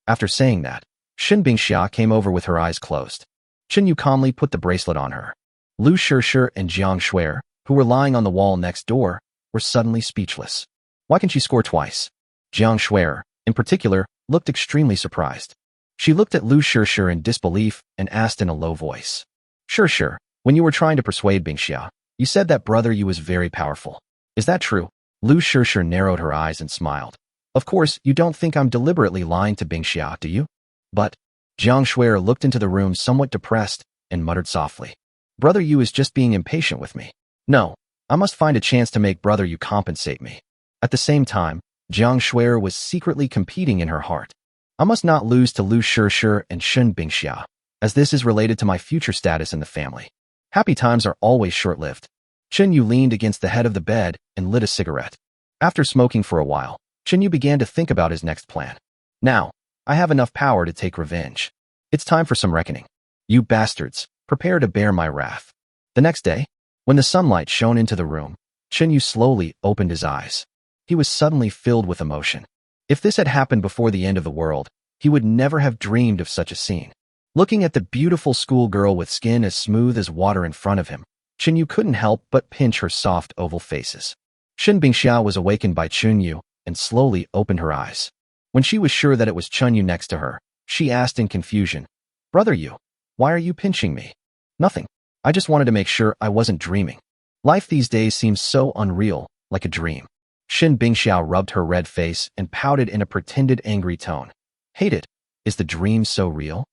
After saying that, Shun Bingxia came over with her eyes closed. Chinyu calmly put the bracelet on her. Lu Shishir and Jiang Shuer, who were lying on the wall next door, were suddenly speechless. Why can she score twice? Jiang Shuer, in particular, looked extremely surprised. She looked at Lu Shishir in disbelief and asked in a low voice, "Shishir, when you were trying to persuade Bingxia, you said that brother Yu was very powerful. Is that true?" Lu Shishir narrowed her eyes and smiled. "Of course, you don't think I'm deliberately lying to Bingxia, do you?" But Jiang Shuer looked into the room somewhat depressed and muttered softly, "Brother Yu is just being impatient with me. No, I must find a chance to make brother Yu compensate me." At the same time, Jiang Shuer was secretly competing in her heart. "I must not lose to Lu Shishir and Shun Bingxia, as this is related to my future status in the family. Happy times are always short-lived." Chinyu leaned against the head of the bed and lit a cigarette. After smoking for a while, Chinyu began to think about his next plan. "Now, I have enough power to take revenge. It's time for some reckoning. You bastards, prepare to bear my wrath." The next day, when the sunlight shone into the room, Chinyu slowly opened his eyes. He was suddenly filled with emotion. If this had happened before the end of the world, he would never have dreamed of such a scene. Looking at the beautiful schoolgirl with skin as smooth as water in front of him, Chinyu couldn't help but pinch her soft oval faces. Shun Bingxia was awakened by Chinyu and slowly opened her eyes. When she was sure that it was Chinyu next to her, she asked in confusion, "Brother Yu, why are you pinching me?" "Nothing. I just wanted to make sure I wasn't dreaming. Life these days seems so unreal, like a dream." Shun Bingxia rubbed her red face and pouted in a pretended angry tone. "Hate it. Is the dream so real?"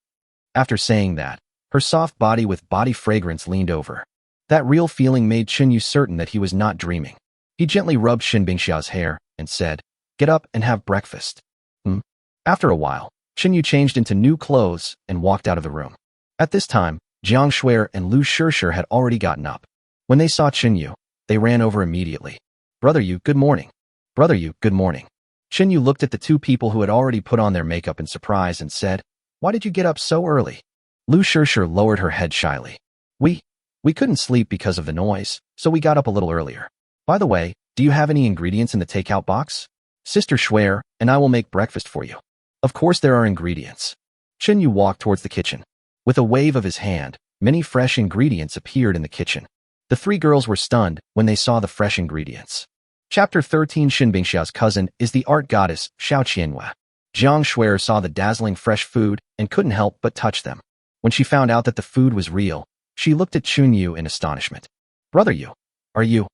After saying that, her soft body with body fragrance leaned over. That real feeling made Chinyu certain that he was not dreaming. He gently rubbed Shun Bingxia's hair and said, "Get up and have breakfast." After a while, Chinyu changed into new clothes and walked out of the room. At this time, Jiang Shuer and Lu Shishir had already gotten up. When they saw Chinyu, they ran over immediately. "Brother Yu, good morning." "Brother Yu, good morning." Chinyu looked at the two people who had already put on their makeup in surprise and said, Why did you get up so early? Lu Shirshir lowered her head shyly. We couldn't sleep because of the noise, so we got up a little earlier. By the way, do you have any ingredients in the takeout box? Sister Schwer and I will make breakfast for you. Of course there are ingredients. Chen Yu walked towards the kitchen. With a wave of his hand, many fresh ingredients appeared in the kitchen. The three girls were stunned when they saw the fresh ingredients. Chapter 13 Shen Bingxia's cousin is the art goddess Xiao Qianhua. Jiang Schwer saw the dazzling fresh food and couldn't help but touch them. When she found out that the food was real, she looked at Chun Yu in astonishment. Brother Yu, are you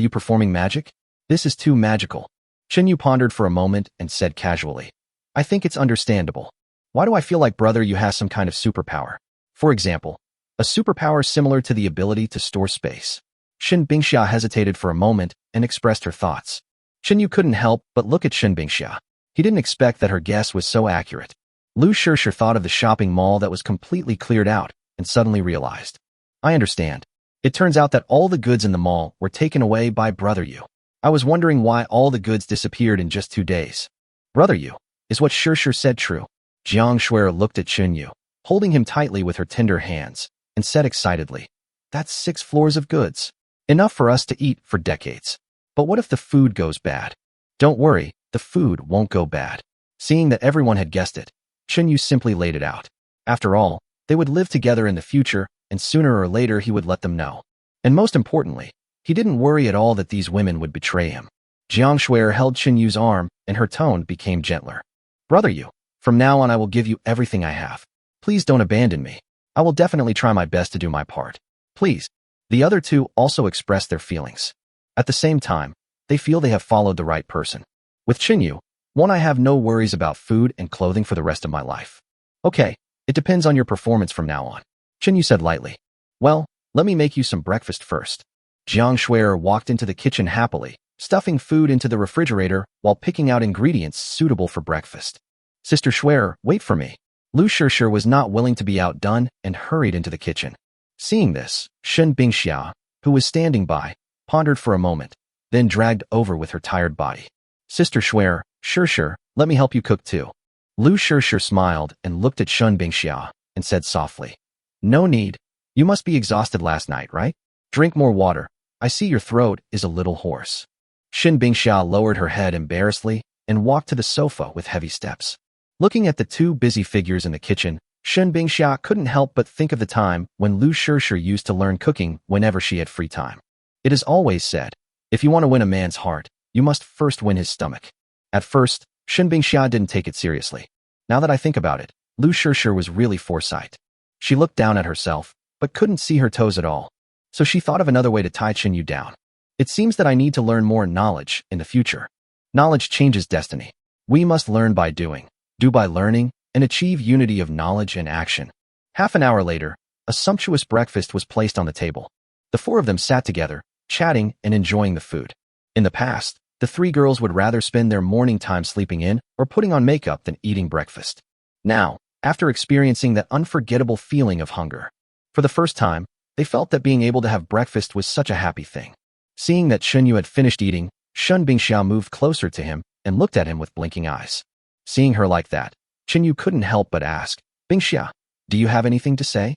performing magic? This is too magical. Chen Yu pondered for a moment and said casually, I think it's understandable. Why do I feel like Brother Yu has some kind of superpower? For example, a superpower similar to the ability to store space. Shen Bingxia hesitated for a moment and expressed her thoughts. Chen Yu couldn't help but look at Shen Bingxia. He didn't expect that her guess was so accurate. Lu Shirshir thought of the shopping mall that was completely cleared out and suddenly realized. I understand. It turns out that all the goods in the mall were taken away by Brother Yu. I was wondering why all the goods disappeared in just 2 days. Brother Yu, is what Shirshir said true? Jiang Schwer looked at Chun Yu, holding him tightly with her tender hands, and said excitedly, That's 6 floors of goods. Enough for us to eat for decades. But what if the food goes bad? Don't worry, the food won't go bad. Seeing that everyone had guessed it, Chun Yu simply laid it out. After all, they would live together in the future, and sooner or later he would let them know. And most importantly, he didn't worry at all that these women would betray him. Jiang Schwer held Chun Yu's arm, and her tone became gentler. Brother Yu, from now on I will give you everything I have. Please don't abandon me. I will definitely try my best to do my part. Please. The other two also expressed their feelings. At the same time, they feel they have followed the right person. With Chen Yu, I have no worries about food and clothing for the rest of my life. Okay, it depends on your performance from now on. Chen Yu said lightly. Well, let me make you some breakfast first. Jiang Schwer walked into the kitchen happily, stuffing food into the refrigerator while picking out ingredients suitable for breakfast. Sister Schwer, wait for me. Lu Shirshir was not willing to be outdone and hurried into the kitchen. Seeing this, Shen Bingxia, who was standing by, pondered for a moment, then dragged over with her tired body. Sister Schwer, Shirshir, let me help you cook too. Lu Shirshir smiled and looked at Shen Bingxia and said softly, No need. You must be exhausted last night, right? Drink more water. I see your throat is a little hoarse. Shen Bingxia lowered her head embarrassedly and walked to the sofa with heavy steps. Looking at the two busy figures in the kitchen, Shen Bingxia couldn't help but think of the time when Lu Shirshir used to learn cooking whenever she had free time. It is always said, if you want to win a man's heart, you must first win his stomach. At first, Shen Bingxia didn't take it seriously. Now that I think about it, Lu Shirshir was really foresight. She looked down at herself, but couldn't see her toes at all. So she thought of another way to tie Chen Yu down. It seems that I need to learn more knowledge in the future. Knowledge changes destiny. We must learn by doing, do by learning, and achieve unity of knowledge and action. Half an hour later, a sumptuous breakfast was placed on the table. The four of them sat together, chatting and enjoying the food. In the past, the three girls would rather spend their morning time sleeping in or putting on makeup than eating breakfast. Now, after experiencing that unforgettable feeling of hunger, for the first time, they felt that being able to have breakfast was such a happy thing. Seeing that Chen Yu had finished eating, Shen Bingxia moved closer to him and looked at him with blinking eyes. Seeing her like that, Chen Yu couldn't help but ask, Bingxia, do you have anything to say?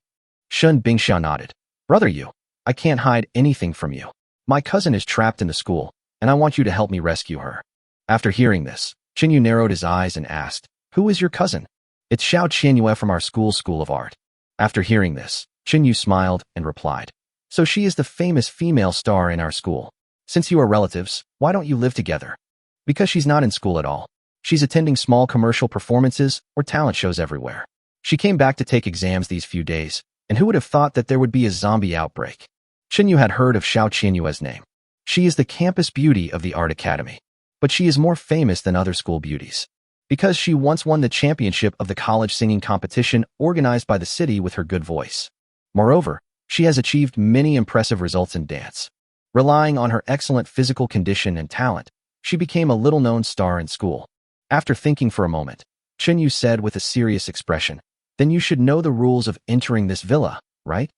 Shen Bingxia nodded. Brother Yu, I can't hide anything from you. My cousin is trapped in the school, and I want you to help me rescue her. After hearing this, Chen Yu narrowed his eyes and asked, Who is your cousin? It's Xiao Qianhua from our school of art. After hearing this, Chen Yu smiled and replied, So she is the famous female star in our school. Since you are relatives, why don't you live together? Because she's not in school at all. She's attending small commercial performances or talent shows everywhere. She came back to take exams these few days, and who would have thought that there would be a zombie outbreak? Chen Yu had heard of Xiao Qianhua's name. She is the campus beauty of the art academy. But she is more famous than other school beauties. Because she once won the championship of the college singing competition organized by the city with her good voice. Moreover, she has achieved many impressive results in dance. Relying on her excellent physical condition and talent, she became a little-known star in school. After thinking for a moment, Chen Yu said with a serious expression, Then you should know the rules of entering this villa, right?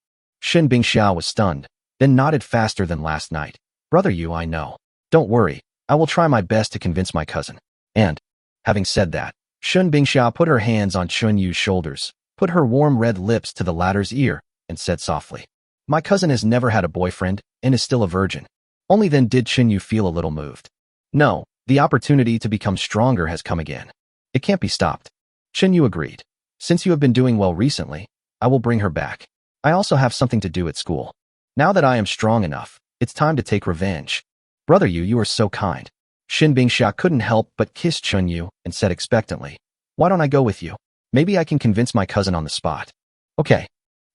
Shen Bingxia was stunned, then nodded faster than last night. Brother Yu, I know. Don't worry, I will try my best to convince my cousin. And, having said that, Shun Bingxia put her hands on Chun Yu's shoulders, put her warm red lips to the latter's ear, and said softly, "My cousin has never had a boyfriend and is still a virgin." Only then did Chun Yu feel a little moved. No, the opportunity to become stronger has come again. It can't be stopped. Chun Yu agreed. Since you have been doing well recently, I will bring her back. I also have something to do at school. Now that I am strong enough, it's time to take revenge. Brother Yu, you are so kind. Shin Bingxia couldn't help but kiss Chun Yu and said expectantly, "Why don't I go with you? Maybe I can convince my cousin on the spot." Okay.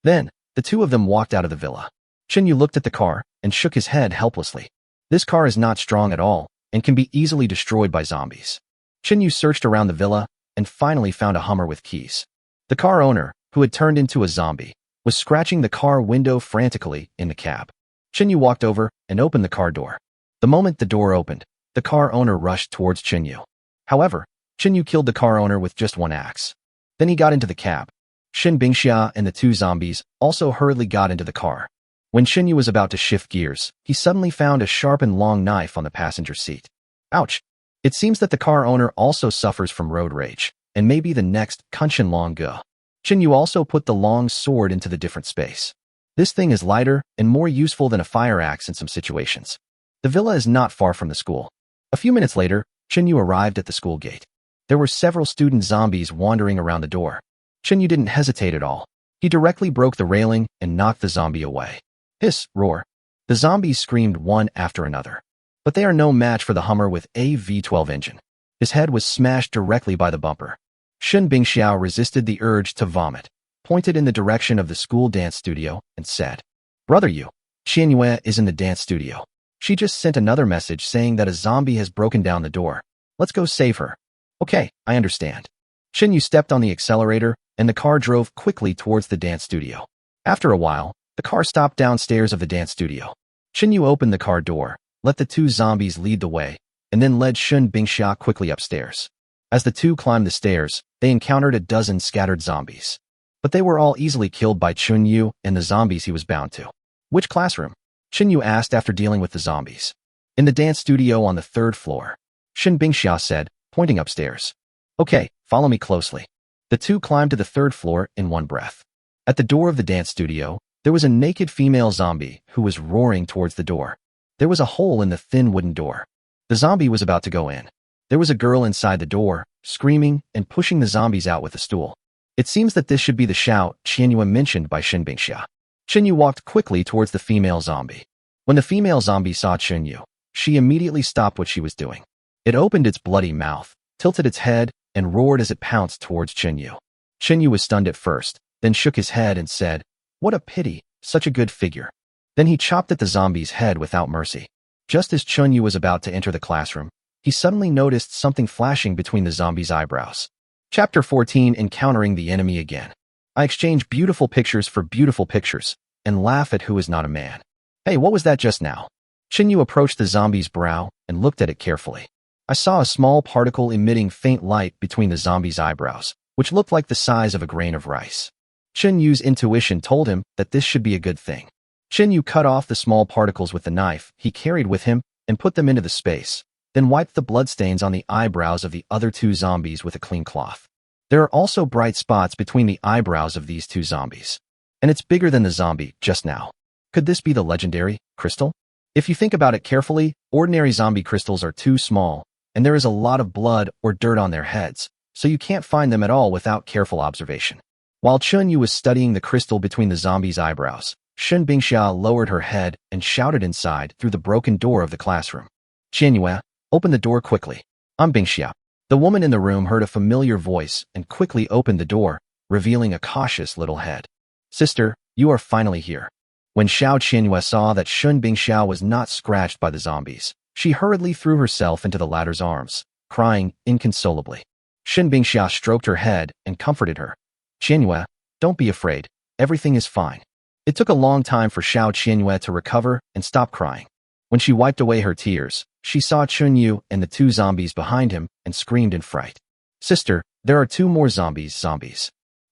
Then, the two of them walked out of the villa. Chun Yu looked at the car and shook his head helplessly. This car is not strong at all and can be easily destroyed by zombies. Chun Yu searched around the villa and finally found a Hummer with keys. The car owner, who had turned into a zombie, was scratching the car window frantically in the cab. Chun Yu walked over and opened the car door. The moment the door opened, the car owner rushed towards Chun Yu. However, Chun Yu killed the car owner with just one axe. Then he got into the cab. Shin Bingxia and the two zombies also hurriedly got into the car. When Chun Yu was about to shift gears, he suddenly found a sharp and long knife on the passenger seat. Ouch! It seems that the car owner also suffers from road rage, and may be the next Kunshin Long Ge. Chun Yu also put the long sword into the different space. This thing is lighter and more useful than a fire axe in some situations. The villa is not far from the school. A few minutes later, Chun Yu arrived at the school gate. There were several student zombies wandering around the door. Chun Yu didn't hesitate at all. He directly broke the railing and knocked the zombie away. Hiss, roar. The zombies screamed one after another. But they are no match for the Hummer with a V12 engine. His head was smashed directly by the bumper. Shun Bingxiao resisted the urge to vomit, pointed in the direction of the school dance studio, and said, "Brother Yu, Qianyue is in the dance studio. She just sent another message saying that a zombie has broken down the door. Let's go save her." "Okay, I understand." Shin Yu stepped on the accelerator, and the car drove quickly towards the dance studio. After a while, the car stopped downstairs of the dance studio. Shin Yu opened the car door, let the two zombies lead the way, and then led Shun Bingxia quickly upstairs. As the two climbed the stairs, they encountered a dozen scattered zombies. But they were all easily killed by Chun Yu and the zombies he was bound to. "Which classroom?" Chun Yu asked after dealing with the zombies. "In the dance studio on the 3rd floor," Shun Bingxia said, pointing upstairs. "Okay, follow me closely." The two climbed to the 3rd floor in one breath. At the door of the dance studio, there was a naked female zombie who was roaring towards the door. There was a hole in the thin wooden door. The zombie was about to go in. There was a girl inside the door, screaming and pushing the zombies out with a stool. It seems that this should be the Xiao Qianyue mentioned by Shin Bingxia. Chun Yu walked quickly towards the female zombie. When the female zombie saw Chun Yu, she immediately stopped what she was doing. It opened its bloody mouth, tilted its head, and roared as it pounced towards Chun Yu. Chun Yu was stunned at first, then shook his head and said, "What a pity, such a good figure." Then he chopped at the zombie's head without mercy. Just as Chun Yu was about to enter the classroom, he suddenly noticed something flashing between the zombie's eyebrows. Chapter 14, Encountering the Enemy Again. I exchange beautiful pictures for beautiful pictures, and laugh at who is not a man. Hey, what was that just now? Chun Yu approached the zombie's brow and looked at it carefully. I saw a small particle emitting faint light between the zombie's eyebrows, which looked like the size of a grain of rice. Chun Yu's intuition told him that this should be a good thing. Chun Yu cut off the small particles with the knife he carried with him and put them into the space, then wiped the bloodstains on the eyebrows of the other two zombies with a clean cloth. There are also bright spots between the eyebrows of these two zombies. And it's bigger than the zombie just now. Could this be the legendary crystal? If you think about it carefully, ordinary zombie crystals are too small, and there is a lot of blood or dirt on their heads, so you can't find them at all without careful observation. While Chun Yu was studying the crystal between the zombie's eyebrows, Shun Bingxia lowered her head and shouted inside through the broken door of the classroom. "Qianyue, open the door quickly. I'm Bingxia." The woman in the room heard a familiar voice and quickly opened the door, revealing a cautious little head. "Sister, you are finally here." When Xiao Qianyue saw that Shun Bingxia was not scratched by the zombies, she hurriedly threw herself into the latter's arms, crying inconsolably. Shun Bingxia stroked her head and comforted her. "Qianyue, don't be afraid. Everything is fine." It took a long time for Xiao Qianyue to recover and stop crying. When she wiped away her tears, she saw Chun Yu and the two zombies behind him and screamed in fright. "Sister, there are two more zombies."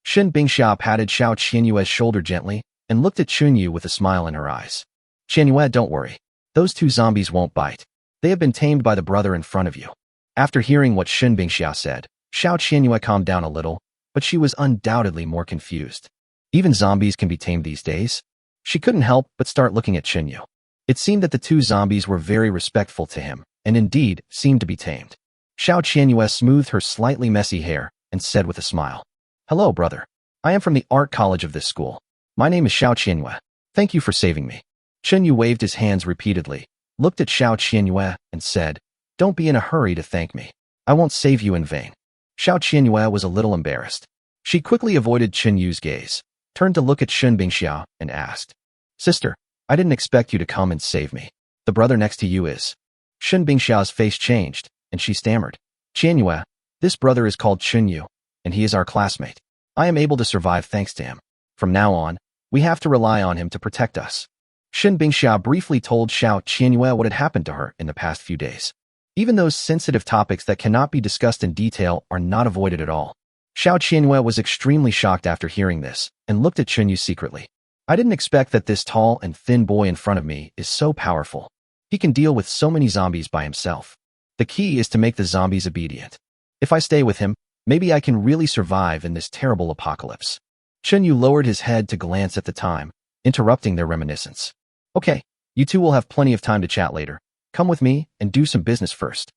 Shin Bingxia patted Xiao Qianyue's shoulder gently and looked at Chun Yu with a smile in her eyes. "Qianyue, don't worry. Those two zombies won't bite. They have been tamed by the brother in front of you." After hearing what Shin Bingxia said, Xiao Qianyue calmed down a little, but she was undoubtedly more confused. Even zombies can be tamed these days. She couldn't help but start looking at Qinyu. It seemed that the two zombies were very respectful to him, and indeed seemed to be tamed. Xiao Qianyue smoothed her slightly messy hair and said with a smile, "Hello, brother. I am from the art college of this school. My name is Xiao Qianyue. Thank you for saving me." Qinyu waved his hands repeatedly, looked at Xiao Qianyue, and said, "Don't be in a hurry to thank me. I won't save you in vain." Xiao Qianyue was a little embarrassed. She quickly avoided Qinyu's gaze, turned to look at Shun Bingxia, and asked, "Sister, I didn't expect you to come and save me. The brother next to you is..." Shun Bingxia's face changed, and she stammered, "Qianyue, this brother is called Qinyu, and he is our classmate. I am able to survive thanks to him. From now on, we have to rely on him to protect us." Shun Bingxia briefly told Xiao Qianyue what had happened to her in the past few days. Even those sensitive topics that cannot be discussed in detail are not avoided at all. Xiao Qianyue was extremely shocked after hearing this, and looked at Qinyu secretly. "I didn't expect that this tall and thin boy in front of me is so powerful. He can deal with so many zombies by himself. The key is to make the zombies obedient. If I stay with him, maybe I can really survive in this terrible apocalypse." Qinyu lowered his head to glance at the time, interrupting their reminiscence. "Okay, you two will have plenty of time to chat later. Come with me and do some business first."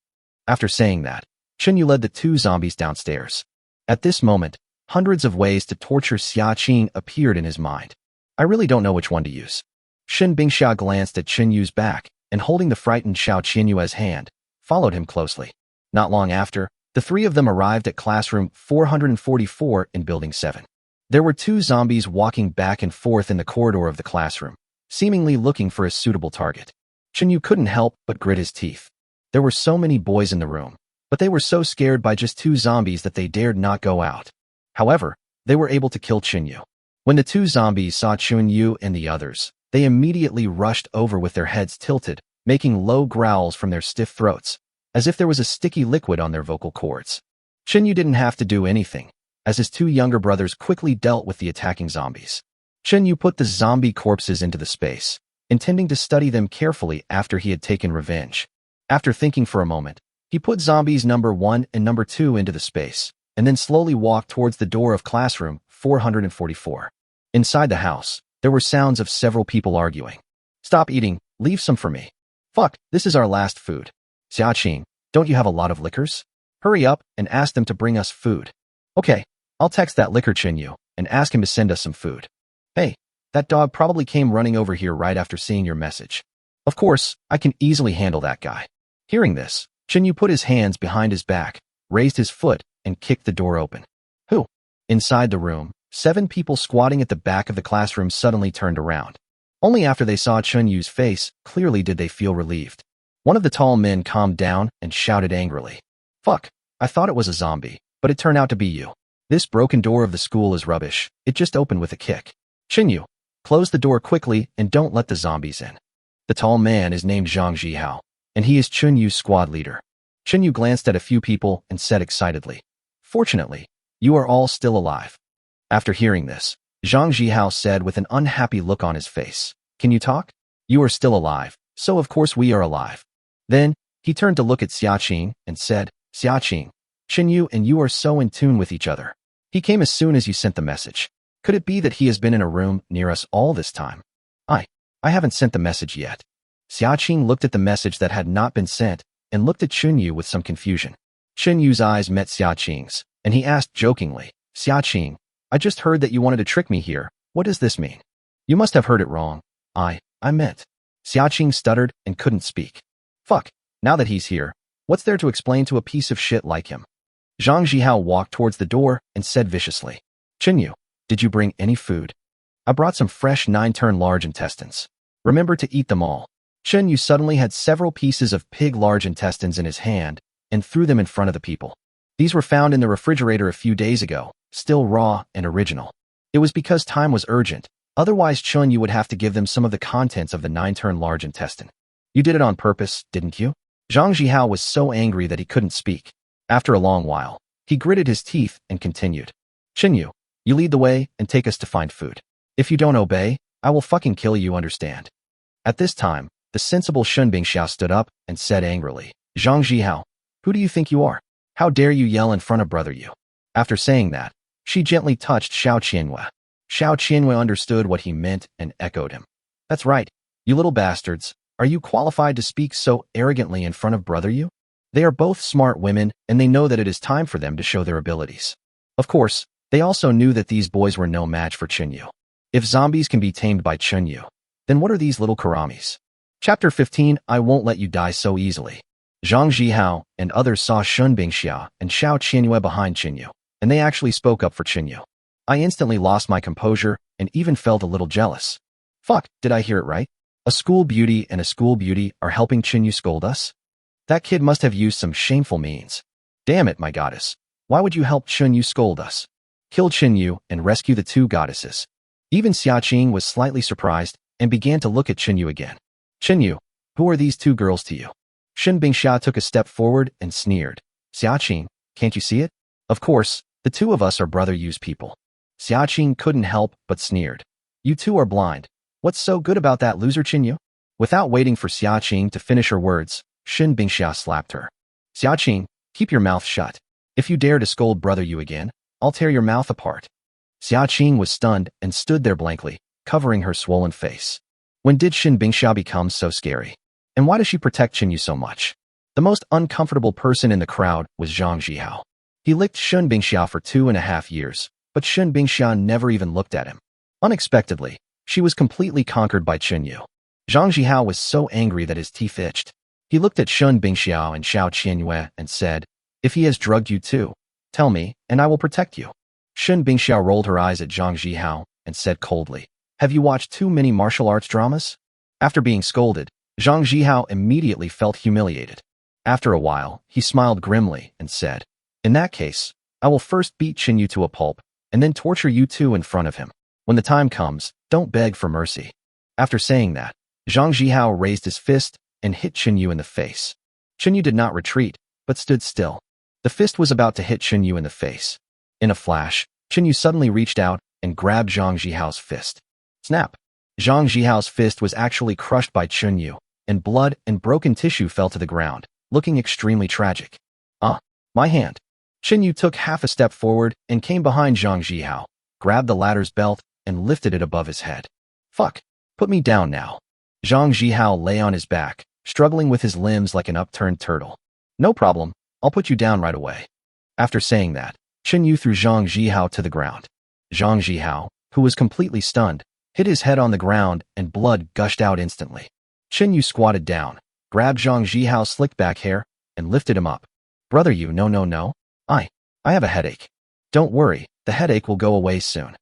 After saying that, Qinyu led the two zombies downstairs. At this moment, hundreds of ways to torture Xia Qing appeared in his mind. I really don't know which one to use. Shun Bingxia glanced at Qinyu's back, and holding the frightened Xiao Qianyue's hand, followed him closely. Not long after, the three of them arrived at classroom 444 in Building 7. There were two zombies walking back and forth in the corridor of the classroom, seemingly looking for a suitable target. Qinyu couldn't help but grit his teeth. There were so many boys in the room, but they were so scared by just two zombies that they dared not go out. However, they were able to kill Qinyu. When the two zombies saw Qinyu and the others, they immediately rushed over with their heads tilted, making low growls from their stiff throats, as if there was a sticky liquid on their vocal cords. Qinyu didn't have to do anything, as his two younger brothers quickly dealt with the attacking zombies. Qinyu put the zombie corpses into the space, intending to study them carefully after he had taken revenge. After thinking for a moment, he put zombies number 1 and number 2 into the space, and then slowly walked towards the door of classroom 444. Inside the house, there were sounds of several people arguing. "Stop eating, leave some for me. Fuck, this is our last food. Xiaoqing, don't you have a lot of liquors? Hurry up and ask them to bring us food." "Okay, I'll text that liquor Qinyu and ask him to send us some food." "Hey, that dog probably came running over here right after seeing your message. Of course, I can easily handle that guy." Hearing this, Qinyu put his hands behind his back, raised his foot, and kicked the door open. "Who?" Inside the room, 7 people squatting at the back of the classroom suddenly turned around. Only after they saw Qinyu's face, clearly did they feel relieved. One of the tall men calmed down and shouted angrily, "Fuck, I thought it was a zombie, but it turned out to be you. This broken door of the school is rubbish. It just opened with a kick. Qinyu, close the door quickly and don't let the zombies in." The tall man is named Zhang Zhihao, and he is Qinyu's squad leader. Qinyu glanced at a few people and said excitedly, "Fortunately, you are all still alive." After hearing this, Zhang Zhihao said with an unhappy look on his face, "Can you talk? You are still alive, so of course we are alive." Then, he turned to look at Xiaoqing and said, "Xiaoqing, Qinyu and you are so in tune with each other. He came as soon as you sent the message. Could it be that he has been in a room near us all this time?" I haven't sent the message yet." Xiaoqing looked at the message that had not been sent and looked at Qinyu with some confusion. Qinyu's eyes met Xiaoqing's, and he asked jokingly, "Xiaoqing, I just heard that you wanted to trick me here. What does this mean?" "You must have heard it wrong. I meant..." Xiaoqing stuttered and couldn't speak. "Fuck, now that he's here, what's there to explain to a piece of shit like him?" Zhang Zhihao walked towards the door and said viciously, "Qinyu, did you bring any food?" "I brought some fresh 9-turn large intestines. Remember to eat them all." Qinyu suddenly had several pieces of pig large intestines in his hand and threw them in front of the people. These were found in the refrigerator a few days ago, still raw and original. It was because time was urgent, otherwise Qinyu would have to give them some of the contents of the 9-turn large intestine. "You did it on purpose, didn't you?" Zhang Zhihao was so angry that he couldn't speak. After a long while, he gritted his teeth and continued, "Qinyu, you lead the way and take us to find food. If you don't obey, I will fucking kill you, understand?" At this time, the sensible Shun Bingxiao stood up and said angrily, "Zhang Zhihao, who do you think you are? How dare you yell in front of brother Yu? After saying that, she gently touched Xiao Qianhua. Xiao Qianhua understood what he meant and echoed him. That's right, you little bastards. Are you qualified to speak so arrogantly in front of brother Yu? They are both smart women, and they know that it is time for them to show their abilities. Of course, they also knew that these boys were no match for Chenyu. If zombies can be tamed by Chenyu, then what are these little karamis? Chapter 15, I won't let you die so easily. Zhang Zhihao and others saw Shun Bingxia and Xiao Qianyue behind Chenyu, and they actually spoke up for Chenyu. I instantly lost my composure and even felt a little jealous. Fuck, did I hear it right? A school beauty and a school beauty are helping Chenyu scold us? That kid must have used some shameful means. Damn it, my goddess. Why would you help Chenyu scold us? Kill Chenyu and rescue the two goddesses. Even Xiaqing was slightly surprised and began to look at Chenyu again. Chenyu, who are these two girls to you? Shin Bingxia took a step forward and sneered. Xiaqing, can't you see it? Of course, the two of us are brother Yu's people. Xiaqing couldn't help but sneered. You two are blind. What's so good about that loser Chenyu? Without waiting for Xiaqing to finish her words, Shin Bingxia slapped her. Xiaqing, keep your mouth shut. If you dare to scold brother Yu again, I'll tear your mouth apart. Xiaqing was stunned and stood there blankly, covering her swollen face. When did Shin Bingxia become so scary? And why does she protect Chenyu so much? The most uncomfortable person in the crowd was Zhang Zhihao. He licked Shun Bingxia for 2.5 years, but Shun Bingxia never even looked at him. Unexpectedly, she was completely conquered by Chenyu. Zhang Zhihao was so angry that his teeth itched. He looked at Shun Bingxiao and Xiao Qianyue and said, if he has drugged you too, tell me, and I will protect you. Shun Bingxiao rolled her eyes at Zhang Zhihao and said coldly, have you watched too many martial arts dramas? After being scolded, Zhang Zhihao immediately felt humiliated. After a while, he smiled grimly and said, in that case, I will first beat Chenyu to a pulp, and then torture you two in front of him. When the time comes, don't beg for mercy. After saying that, Zhang Zhihao raised his fist and hit Chenyu in the face. Chenyu did not retreat, but stood still. The fist was about to hit Chenyu in the face. In a flash, Chenyu suddenly reached out and grabbed Zhang Zhihao's fist. Snap! Zhang Zhihao's fist was actually crushed by Chenyu, and blood and broken tissue fell to the ground, looking extremely tragic. My hand. Chenyu took half a step forward and came behind Zhang Zhihao, grabbed the latter's belt, and lifted it above his head. Fuck! Put me down now. Zhang Zhihao lay on his back, struggling with his limbs like an upturned turtle. No problem, I'll put you down right away. After saying that, Chenyu threw Zhang Zhihao to the ground. Zhang Zhihao, who was completely stunned, hit his head on the ground and blood gushed out instantly. Chenyu squatted down, grabbed Zhang Zhihao's slicked back hair, and lifted him up. Brother Yu, no. I have a headache. Don't worry, the headache will go away soon.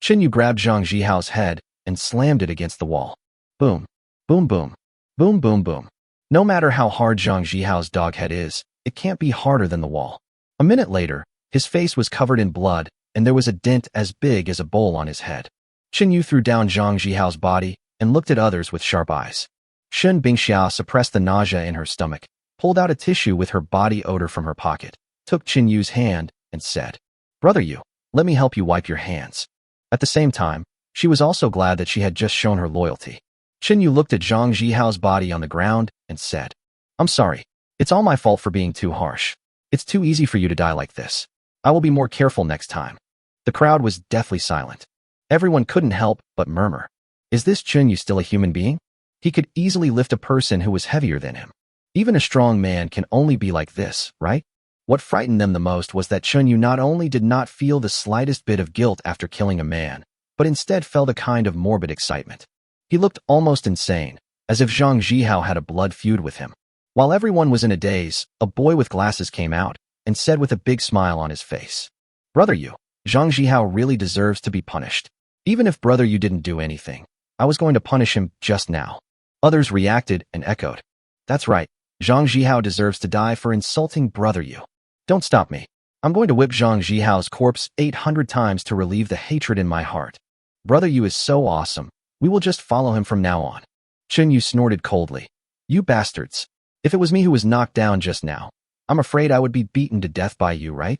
Chenyu grabbed Zhang Zhihao's head and slammed it against the wall. Boom. Boom boom. Boom boom boom. No matter how hard Zhang Zhihao's dog head is, it can't be harder than the wall. A minute later, his face was covered in blood, and there was a dent as big as a bowl on his head. Chenyu threw down Zhang Zhihao's body and looked at others with sharp eyes. Shun Bingxia suppressed the nausea in her stomach, pulled out a tissue with her body odor from her pocket, took Chenyu's hand, and said, Brother Yu, let me help you wipe your hands. At the same time, she was also glad that she had just shown her loyalty. Chenyu looked at Zhang Zhihao's body on the ground and said, I'm sorry. It's all my fault for being too harsh. It's too easy for you to die like this. I will be more careful next time. The crowd was deathly silent. Everyone couldn't help but murmur. Is this Chenyu still a human being? He could easily lift a person who was heavier than him. Even a strong man can only be like this, right? What frightened them the most was that Chenyu not only did not feel the slightest bit of guilt after killing a man, but instead felt a kind of morbid excitement. He looked almost insane, as if Zhang Zhihao had a blood feud with him. While everyone was in a daze, a boy with glasses came out and said with a big smile on his face, Brother Yu, Zhang Zhihao really deserves to be punished. Even if Brother Yu didn't do anything, I was going to punish him just now. Others reacted and echoed. That's right, Zhang Zhihao deserves to die for insulting Brother Yu. Don't stop me. I'm going to whip Zhang Zhihao's corpse 800 times to relieve the hatred in my heart. Brother Yu is so awesome. We will just follow him from now on. Chenyu snorted coldly. You bastards. If it was me who was knocked down just now, I'm afraid I would be beaten to death by you, right?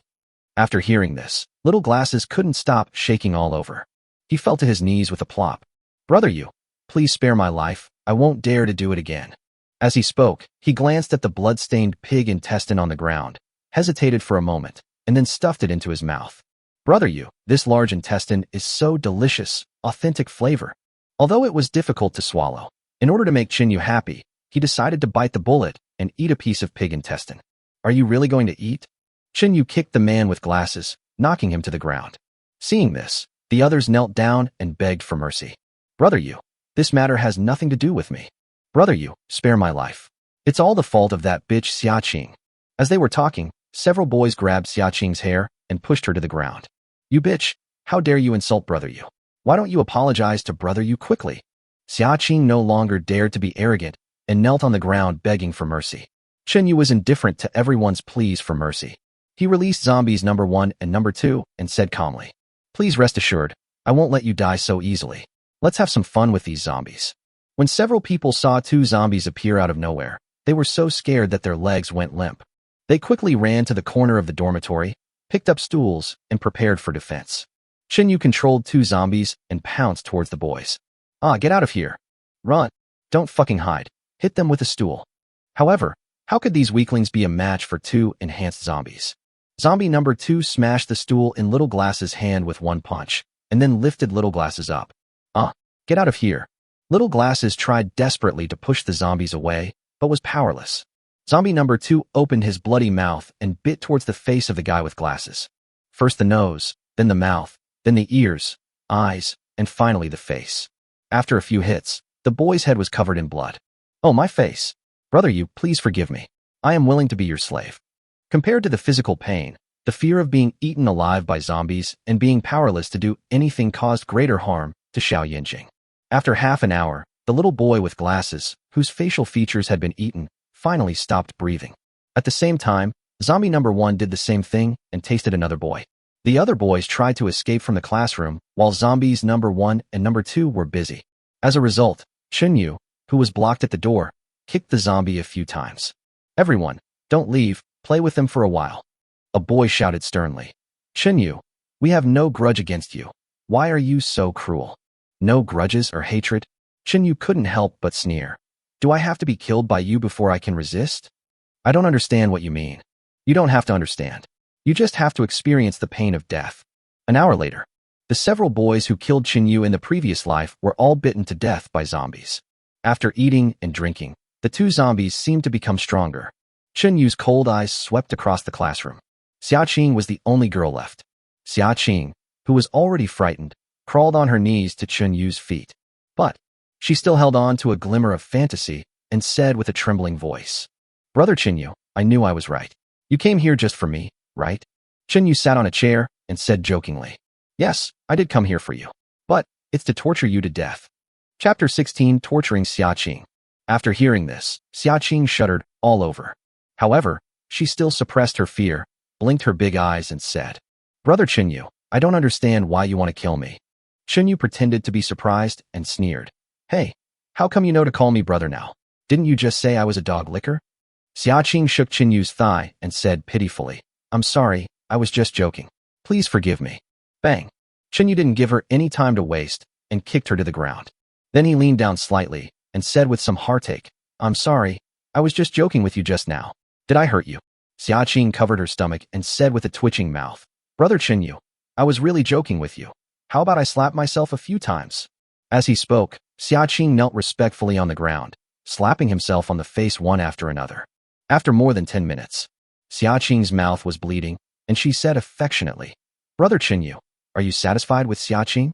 After hearing this, Little Glasses couldn't stop shaking all over. He fell to his knees with a plop. Brother Yu, please spare my life. I won't dare to do it again. As he spoke, he glanced at the blood-stained pig intestine on the ground, hesitated for a moment, and then stuffed it into his mouth. Brother Yu, this large intestine is so delicious, authentic flavor. Although it was difficult to swallow, in order to make Chinyu happy, he decided to bite the bullet and eat a piece of pig intestine. Are you really going to eat? Chinyu kicked the man with glasses, knocking him to the ground. Seeing this, the others knelt down and begged for mercy. Brother Yu, this matter has nothing to do with me. Brother Yu, spare my life. It's all the fault of that bitch Xiaqing. As they were talking, several boys grabbed Xiaqing's hair and pushed her to the ground. You bitch, how dare you insult Brother Yu? Why don't you apologize to Brother Yu quickly? Xiaqing no longer dared to be arrogant and knelt on the ground begging for mercy. Chinyu was indifferent to everyone's pleas for mercy. He released zombies number 1 and number 2 and said calmly, Please rest assured, I won't let you die so easily. Let's have some fun with these zombies. When several people saw 2 zombies appear out of nowhere, they were so scared that their legs went limp. They quickly ran to the corner of the dormitory, picked up stools, and prepared for defense. Chinyu controlled 2 zombies and pounced towards the boys. Get out of here. Run. Don't fucking hide. Hit them with a stool. However, how could these weaklings be a match for 2 enhanced zombies? Zombie number 2 smashed the stool in Little Glass's hand with 1 punch, and then lifted Little Glasses up. Get out of here. Little Glasses tried desperately to push the zombies away, but was powerless. Zombie number 2 opened his bloody mouth and bit towards the face of the guy with glasses. First the nose, then the mouth, then the ears, eyes, and finally the face. After a few hits, the boy's head was covered in blood. Oh, my face. Brother Yu, please forgive me. I am willing to be your slave. Compared to the physical pain, the fear of being eaten alive by zombies and being powerless to do anything caused greater harm to Xiao Yinjing. After half an hour, the little boy with glasses, whose facial features had been eaten, finally stopped breathing. At the same time, zombie number 1 did the same thing and tasted another boy. The other boys tried to escape from the classroom, while zombies number 1 and number 2 were busy. As a result, Chinyu, who was blocked at the door, kicked the zombie a few times. Everyone, don't leave, play with them for a while. A boy shouted sternly. Chinyu, we have no grudge against you. Why are you so cruel? No grudges or hatred? Chinyu couldn't help but sneer. Do I have to be killed by you before I can resist? I don't understand what you mean. You don't have to understand. You just have to experience the pain of death. An hour later, the several boys who killed Chinyu in the previous life were all bitten to death by zombies. After eating and drinking, the 2 zombies seemed to become stronger. Chinyu's cold eyes swept across the classroom. Xiaqing was the only girl left. Xiaqing, who was already frightened, crawled on her knees to Chinyu's feet. But she still held on to a glimmer of fantasy and said with a trembling voice, Brother Chinyu, I knew I was right. You came here just for me, right? Chinyu sat on a chair and said jokingly, Yes, I did come here for you. But it's to torture you to death. Chapter 16, Torturing Xiaqing. After hearing this, Xiaqing shuddered all over. However, she still suppressed her fear, blinked her big eyes and said, Brother Chinyu, I don't understand why you want to kill me. Chinyu pretended to be surprised and sneered. Hey, how come you know to call me brother now? Didn't you just say I was a dog licker? Xiaqing shook Chinyu's thigh and said pitifully, I'm sorry, I was just joking. Please forgive me. Bang. Chinyu didn't give her any time to waste and kicked her to the ground. Then he leaned down slightly and said with some heartache, I'm sorry, I was just joking with you just now. Did I hurt you? Xiaqing covered her stomach and said with a twitching mouth, Brother Chinyu, I was really joking with you. How about I slap myself a few times? As he spoke, Xiaqing knelt respectfully on the ground, slapping himself on the face one after another. After more than 10 minutes, Xiaqing's mouth was bleeding, and she said affectionately, Brother Chinyu, are you satisfied with Xiaqing?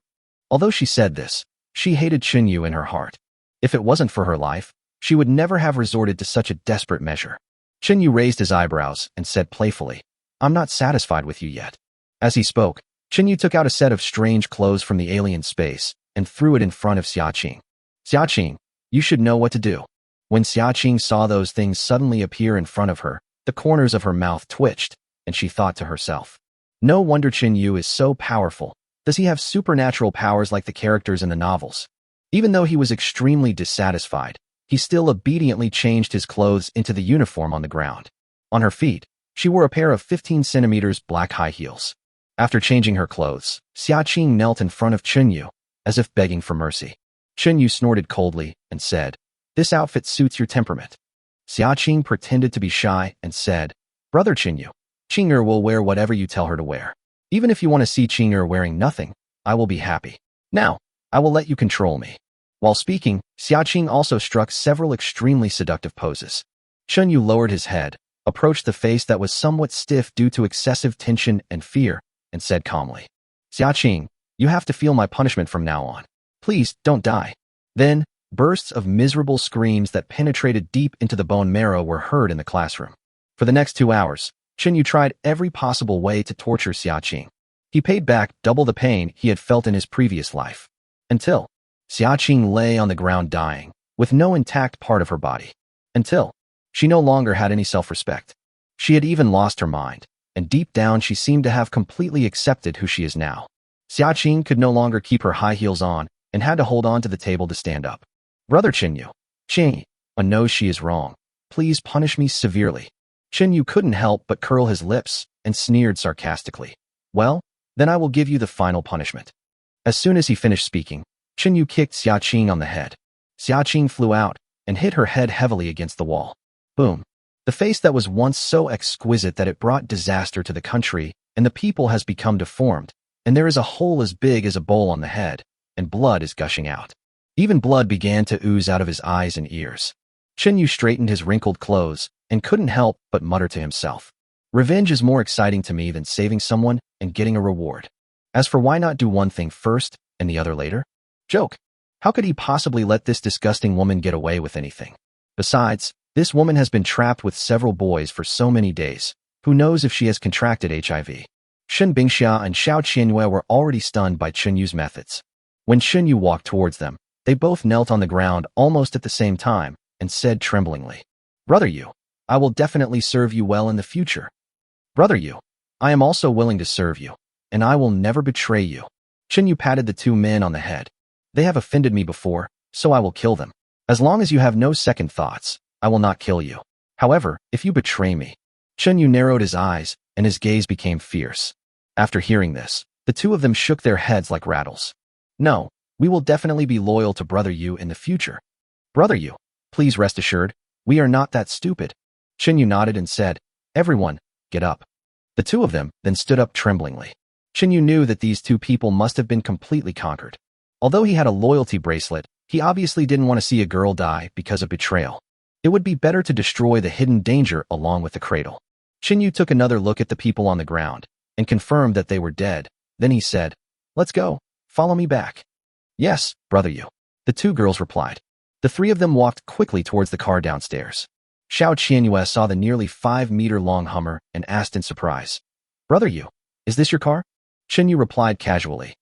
Although she said this, she hated Chinyu in her heart. If it wasn't for her life, she would never have resorted to such a desperate measure. Chinyu raised his eyebrows and said playfully, I'm not satisfied with you yet. As he spoke, Chinyu took out a set of strange clothes from the alien space and threw it in front of Xiaqing. Xiaqing, you should know what to do. When Xiaqing saw those things suddenly appear in front of her, the corners of her mouth twitched, and she thought to herself, no wonder Chinyu is so powerful. Does he have supernatural powers like the characters in the novels? Even though he was extremely dissatisfied, he still obediently changed his clothes into the uniform on the ground. On her feet, she wore a pair of 15 centimeters black high heels. After changing her clothes, Xiaqing knelt in front of Chinyu, as if begging for mercy. Chinyu snorted coldly and said, This outfit suits your temperament. Xiaqing pretended to be shy and said, Brother Chinyu, Qing'er will wear whatever you tell her to wear. Even if you want to see Qing'er wearing nothing, I will be happy. Now, I will let you control me." While speaking, Xiaoqing also struck several extremely seductive poses. Chunyu lowered his head, approached the face that was somewhat stiff due to excessive tension and fear, and said calmly, "Xiaoqing, you have to feel my punishment from now on. Please, don't die." Then, bursts of miserable screams that penetrated deep into the bone marrow were heard in the classroom. For the next 2 hours, Chunyu tried every possible way to torture Xiaoqing. He paid back double the pain he had felt in his previous life. Until Xiaoqing lay on the ground dying, with no intact part of her body. Until she no longer had any self-respect. She had even lost her mind, and deep down she seemed to have completely accepted who she is now. Xiaoqing could no longer keep her high heels on and had to hold on to the table to stand up. "Brother Qingyu, Qing, I know she is wrong. Please punish me severely." Qingyu couldn't help but curl his lips and sneered sarcastically. "Well, then I will give you the final punishment." As soon as he finished speaking, Qingyu kicked Xiaoqing on the head. Xiaoqing flew out and hit her head heavily against the wall. Boom. The face that was once so exquisite that it brought disaster to the country and the people has become deformed, and there is a hole as big as a bowl on the head, and blood is gushing out. Even blood began to ooze out of his eyes and ears. Qingyu straightened his wrinkled clothes and couldn't help but mutter to himself, "Revenge is more exciting to me than saving someone and getting a reward. As for why not do one thing first and the other later? Joke. How could he possibly let this disgusting woman get away with anything? Besides, this woman has been trapped with several boys for so many days. Who knows if she has contracted HIV?" Shen Bingxia and Xiao Qianyue were already stunned by Qinyu's methods. When Qinyu walked towards them, they both knelt on the ground almost at the same time and said tremblingly, "Brother Yu, I will definitely serve you well in the future. Brother Yu, I am also willing to serve you, and I will never betray you." Qinyu patted the two men on the head. "They have offended me before, so I will kill them. As long as you have no second thoughts, I will not kill you. However, if you betray me..." Qinyu narrowed his eyes, and his gaze became fierce. After hearing this, the two of them shook their heads like rattles. "No, we will definitely be loyal to Brother Yu in the future. Brother Yu, please rest assured, we are not that stupid." Qinyu nodded and said, "Everyone, get up." The two of them then stood up tremblingly. Qinyu knew that these two people must have been completely conquered. Although he had a loyalty bracelet, he obviously didn't want to see a girl die because of betrayal. It would be better to destroy the hidden danger along with the cradle. Qinyu took another look at the people on the ground and confirmed that they were dead. Then he said, "Let's go. Follow me back." "Yes, Brother Yu," the two girls replied. The three of them walked quickly towards the car downstairs. Xiao Qianyue saw the nearly 5-meter-long Hummer and asked in surprise, "Brother Yu, is this your car?" Qinyu replied casually,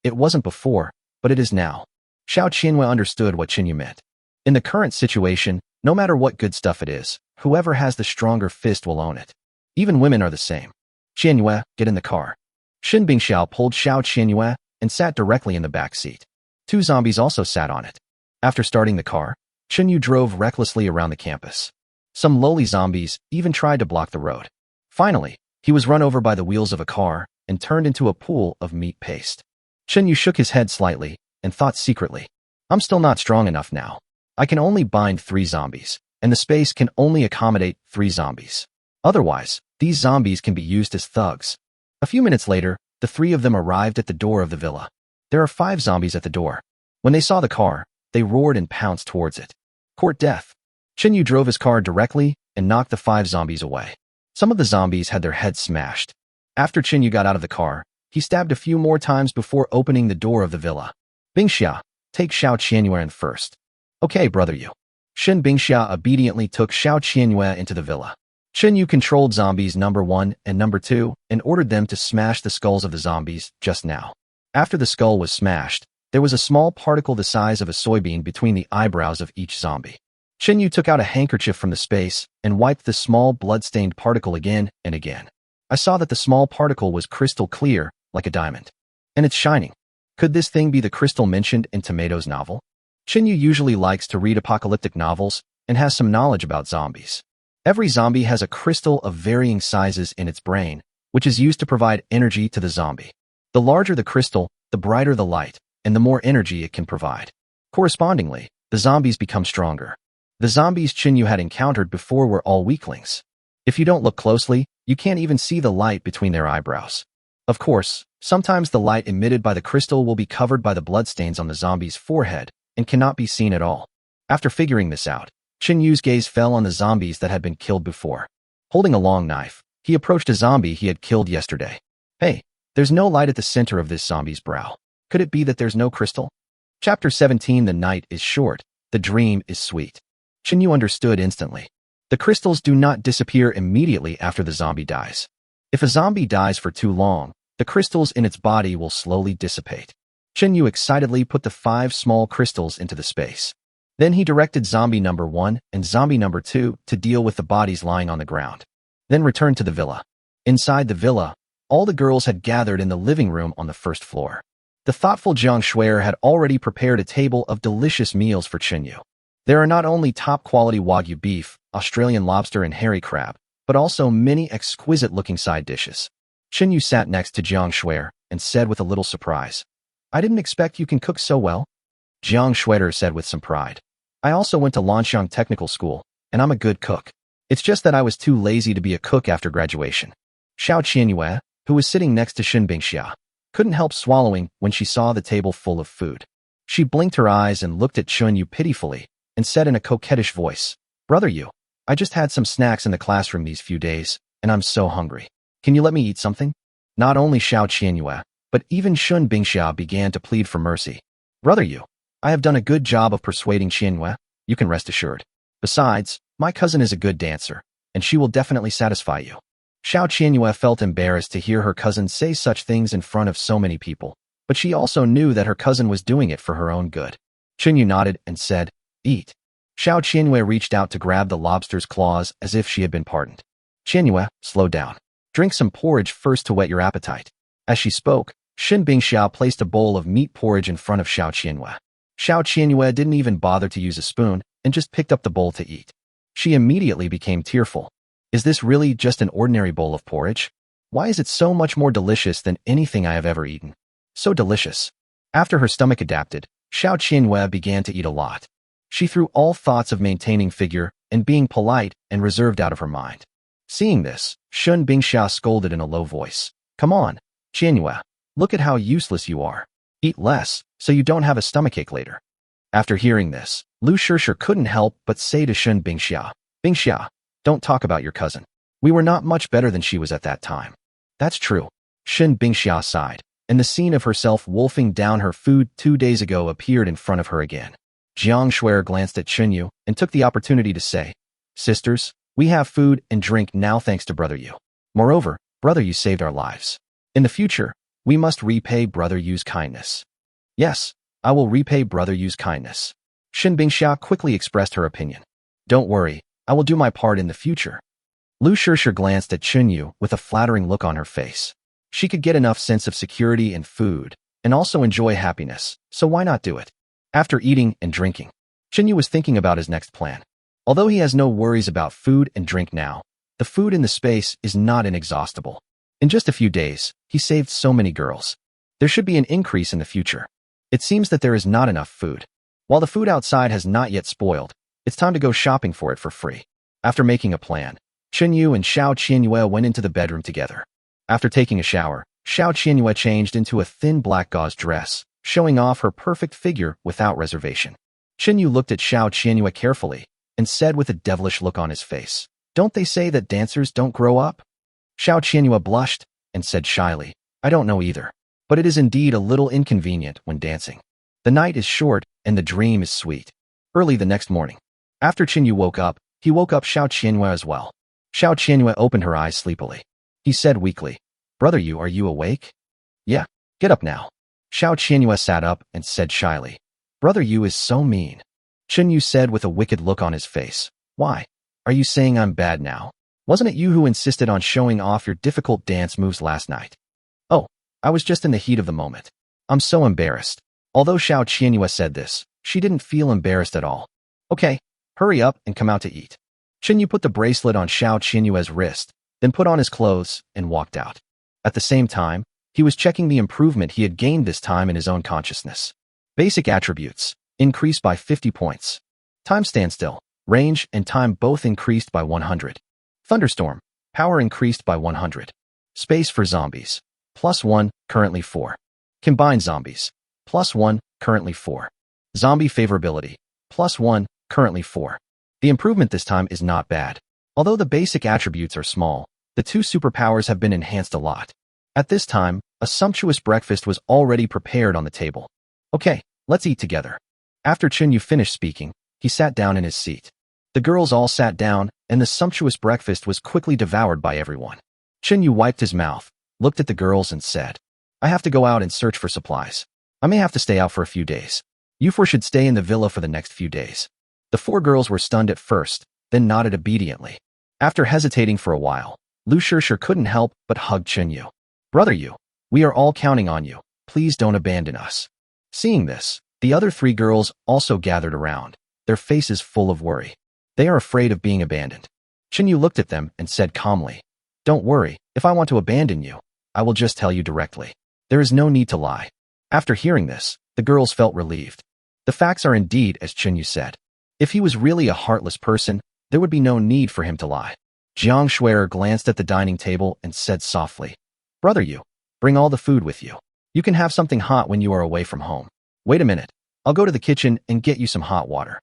"It wasn't before, but it is now." Xiao Qianyue understood what Qinyu meant. In the current situation, no matter what good stuff it is, whoever has the stronger fist will own it. Even women are the same. "Qianyue, get in the car." Shen Bingxiao pulled Xiao Qianyue and sat directly in the back seat. Two zombies also sat on it. After starting the car, Qinyu drove recklessly around the campus. Some lowly zombies even tried to block the road. Finally, he was run over by the wheels of a car and turned into a pool of meat paste. Qinyu shook his head slightly and thought secretly, "I'm still not strong enough now. I can only bind 3 zombies, and the space can only accommodate 3 zombies. Otherwise, these zombies can be used as thugs." A few minutes later, the 3 of them arrived at the door of the villa. There are 5 zombies at the door. When they saw the car, they roared and pounced towards it. Court death. Qinyu drove his car directly and knocked the 5 zombies away. Some of the zombies had their heads smashed. After Qinyu got out of the car, he stabbed a few more times before opening the door of the villa. "Bingxia, take Xiao Qianyue in first." "Okay, Brother Yu." Shen Bingxia obediently took Xiao Qianyue into the villa. Qinyu controlled zombies number 1 and number 2 and ordered them to smash the skulls of the zombies just now. After the skull was smashed, there was a small particle the size of a soybean between the eyebrows of each zombie. Qinyu took out a handkerchief from the space and wiped the small blood-stained particle again and again. I saw that the small particle was crystal clear, like a diamond. And it's shining. Could this thing be the crystal mentioned in Tomato's novel? Qinyu usually likes to read apocalyptic novels and has some knowledge about zombies. Every zombie has a crystal of varying sizes in its brain, which is used to provide energy to the zombie. The larger the crystal, the brighter the light, and the more energy it can provide. Correspondingly, the zombies become stronger. The zombies Qinyu had encountered before were all weaklings. If you don't look closely, you can't even see the light between their eyebrows. Of course, sometimes the light emitted by the crystal will be covered by the bloodstains on the zombie's forehead and cannot be seen at all. After figuring this out, Chen Yu's gaze fell on the zombies that had been killed before. Holding a long knife, he approached a zombie he had killed yesterday. Hey, there's no light at the center of this zombie's brow. Could it be that there's no crystal? Chapter 17. The night is short. The dream is sweet. Chen Yu understood instantly. The crystals do not disappear immediately after the zombie dies. If a zombie dies for too long, the crystals in its body will slowly dissipate. Chen Yu excitedly put the 5 small crystals into the space. Then he directed zombie number 1 and zombie number 2 to deal with the bodies lying on the ground. Then returned to the villa. Inside the villa, all the girls had gathered in the living room on the first floor. The thoughtful Jiang Shuer had already prepared a table of delicious meals for Chen Yu. There are not only top-quality Wagyu beef, Australian lobster and hairy crab, but also many exquisite-looking side dishes. Chen Yu sat next to Jiang Shuer and said with a little surprise, "I didn't expect you can cook so well." Jiang Shuer said with some pride, "I also went to Lanxiang Technical School, and I'm a good cook. It's just that I was too lazy to be a cook after graduation." Xiao Qianyue, who was sitting next to Shen Bingxia, couldn't help swallowing when she saw the table full of food. She blinked her eyes and looked at Chen Yu pitifully and said in a coquettish voice, "Brother Yu, I just had some snacks in the classroom these few days, and I'm so hungry. Can you let me eat something?" Not only Xiao Qianyue, but even Shun Bingxia began to plead for mercy. "Brother Yu, I have done a good job of persuading Qianyue, you can rest assured. Besides, my cousin is a good dancer, and she will definitely satisfy you." Xiao Qianyue felt embarrassed to hear her cousin say such things in front of so many people, but she also knew that her cousin was doing it for her own good. Chen Yu nodded and said, "Eat." Xiao Qianyue reached out to grab the lobster's claws as if she had been pardoned. "Qianyue, slow down. Drink some porridge first to whet your appetite." As she spoke, Shen Bingxia placed a bowl of meat porridge in front of Xiao Qianyue. Xiao Qianyue didn't even bother to use a spoon and just picked up the bowl to eat. She immediately became tearful. Is this really just an ordinary bowl of porridge? Why is it so much more delicious than anything I have ever eaten? So delicious. After her stomach adapted, Xiao Qianyue began to eat a lot. She threw all thoughts of maintaining figure and being polite and reserved out of her mind. Seeing this, Shun Bingxia scolded in a low voice. "Come on, Qianyue, look at how useless you are. Eat less, so you don't have a stomachache later." After hearing this, Lu Shishir couldn't help but say to Shun Bingxia, "Bingxia, don't talk about your cousin. We were not much better than she was at that time." "That's true." Shun Bingxia sighed, and the scene of herself wolfing down her food 2 days ago appeared in front of her again. Jiang Shuer glanced at Chen Yu and took the opportunity to say, "Sisters, we have food and drink now thanks to Brother Yu. Moreover, Brother Yu saved our lives. In the future, we must repay Brother Yu's kindness." "Yes, I will repay Brother Yu's kindness." Shen Bingxia quickly expressed her opinion. "Don't worry, I will do my part in the future." Lu Shishir glanced at Chen Yu with a flattering look on her face. She could get enough sense of security and food, and also enjoy happiness, so why not do it? After eating and drinking, Chen Yu was thinking about his next plan. Although he has no worries about food and drink now, the food in the space is not inexhaustible. In just a few days, he saved so many girls. There should be an increase in the future. It seems that there is not enough food. While the food outside has not yet spoiled, it's time to go shopping for it for free. After making a plan, Chen Yu and Xiao Qianyue went into the bedroom together. After taking a shower, Xiao Qianyue changed into a thin black gauze dress, showing off her perfect figure without reservation. Chen Yu looked at Xiao Qianyue carefully and said with a devilish look on his face, "Don't they say that dancers don't grow up?" Xiao Qianyue blushed and said shyly, "I don't know either, but it is indeed a little inconvenient when dancing. The night is short and the dream is sweet." Early the next morning, after Chen Yu woke up, he woke up Xiao Qianyue as well. Xiao Qianyue opened her eyes sleepily. He said weakly, "Brother Yu, are you awake?" "Yeah, get up now." Xiao Qianyue sat up and said shyly, "Brother Yu is so mean." Chen Yu said with a wicked look on his face, "Why? Are you saying I'm bad now? Wasn't it you who insisted on showing off your difficult dance moves last night?" "Oh, I was just in the heat of the moment. I'm so embarrassed." Although Xiao Qianyue said this, she didn't feel embarrassed at all. "Okay, hurry up and come out to eat." Chen Yu put the bracelet on Xiao Qianyue's wrist, then put on his clothes and walked out. At the same time, he was checking the improvement he had gained this time in his own consciousness. Basic attributes increased by 50 points. Time standstill, range, and time both increased by 100. Thunderstorm. Power increased by 100. Space for zombies. +1, currently 4. Combined zombies. +1, currently 4. Zombie favorability. +1, currently 4. The improvement this time is not bad. Although the basic attributes are small, the two superpowers have been enhanced a lot. At this time, a sumptuous breakfast was already prepared on the table. Okay, let's eat together. After Chinyu finished speaking, he sat down in his seat. The girls all sat down, and the sumptuous breakfast was quickly devoured by everyone. Chinyu wiped his mouth, looked at the girls and said, I have to go out and search for supplies. I may have to stay out for a few days. You four should stay in the villa for the next few days. The four girls were stunned at first, then nodded obediently. After hesitating for a while, Lu Shishir couldn't help but hug Chinyu. Brother Yu, we are all counting on you. Please don't abandon us. Seeing this, the other three girls also gathered around, their faces full of worry. They are afraid of being abandoned. Chinyu looked at them and said calmly, Don't worry, if I want to abandon you, I will just tell you directly. There is no need to lie. After hearing this, the girls felt relieved. The facts are indeed as Chinyu said. If he was really a heartless person, there would be no need for him to lie. Jiang Shuer glanced at the dining table and said softly, Brother Yu, bring all the food with you. You can have something hot when you are away from home. Wait a minute. I'll go to the kitchen and get you some hot water.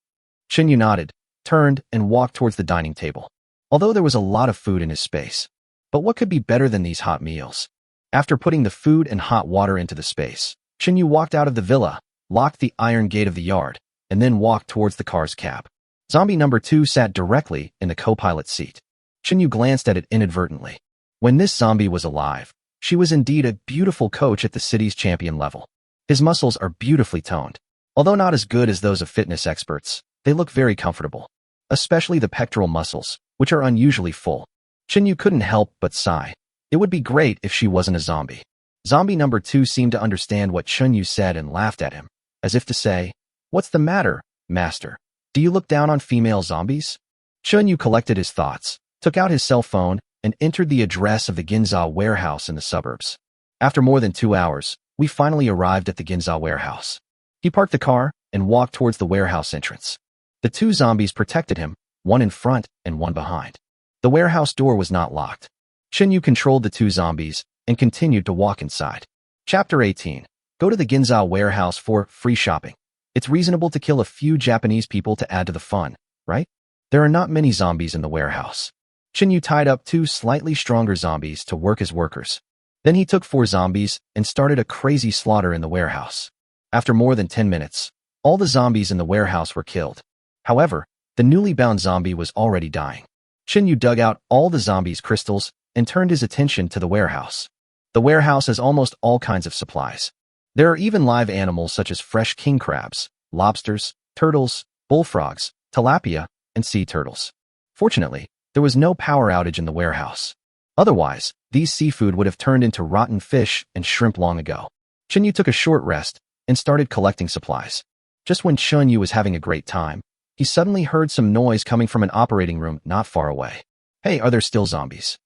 Chinyu nodded, turned, and walked towards the dining table. Although there was a lot of food in his space. But what could be better than these hot meals? After putting the food and hot water into the space, Chinyu walked out of the villa, locked the iron gate of the yard, and then walked towards the car's cab. Zombie number 2 sat directly in the co-pilot's seat. Chinyu glanced at it inadvertently. When this zombie was alive, she was indeed a beautiful coach at the city's champion level. His muscles are beautifully toned. Although not as good as those of fitness experts, they look very comfortable. Especially the pectoral muscles, which are unusually full. Chinyu couldn't help but sigh. It would be great if she wasn't a zombie. Zombie number 2 seemed to understand what Chinyu said and laughed at him, as if to say, What's the matter, master? Do you look down on female zombies? Chinyu collected his thoughts, took out his cell phone, and entered the address of the Ginza warehouse in the suburbs. After more than 2 hours, we finally arrived at the Ginza warehouse. He parked the car and walked towards the warehouse entrance. The two zombies protected him, one in front and one behind. The warehouse door was not locked. Chinyu controlled the two zombies and continued to walk inside. Chapter 18. Go to the Ginza warehouse for free shopping. It's reasonable to kill a few Japanese people to add to the fun, right? There are not many zombies in the warehouse. Chinyu tied up 2 slightly stronger zombies to work as workers. Then he took 4 zombies and started a crazy slaughter in the warehouse. After more than 10 minutes, all the zombies in the warehouse were killed. However, the newly bound zombie was already dying. Chinyu dug out all the zombies' crystals and turned his attention to the warehouse. The warehouse has almost all kinds of supplies. There are even live animals such as fresh king crabs, lobsters, turtles, bullfrogs, tilapia, and sea turtles. Fortunately, there was no power outage in the warehouse. Otherwise, these seafood would have turned into rotten fish and shrimp long ago. Chinyu took a short rest and started collecting supplies. Just when Chinyu was having a great time, he suddenly heard some noise coming from an operating room not far away. Hey, are there still zombies?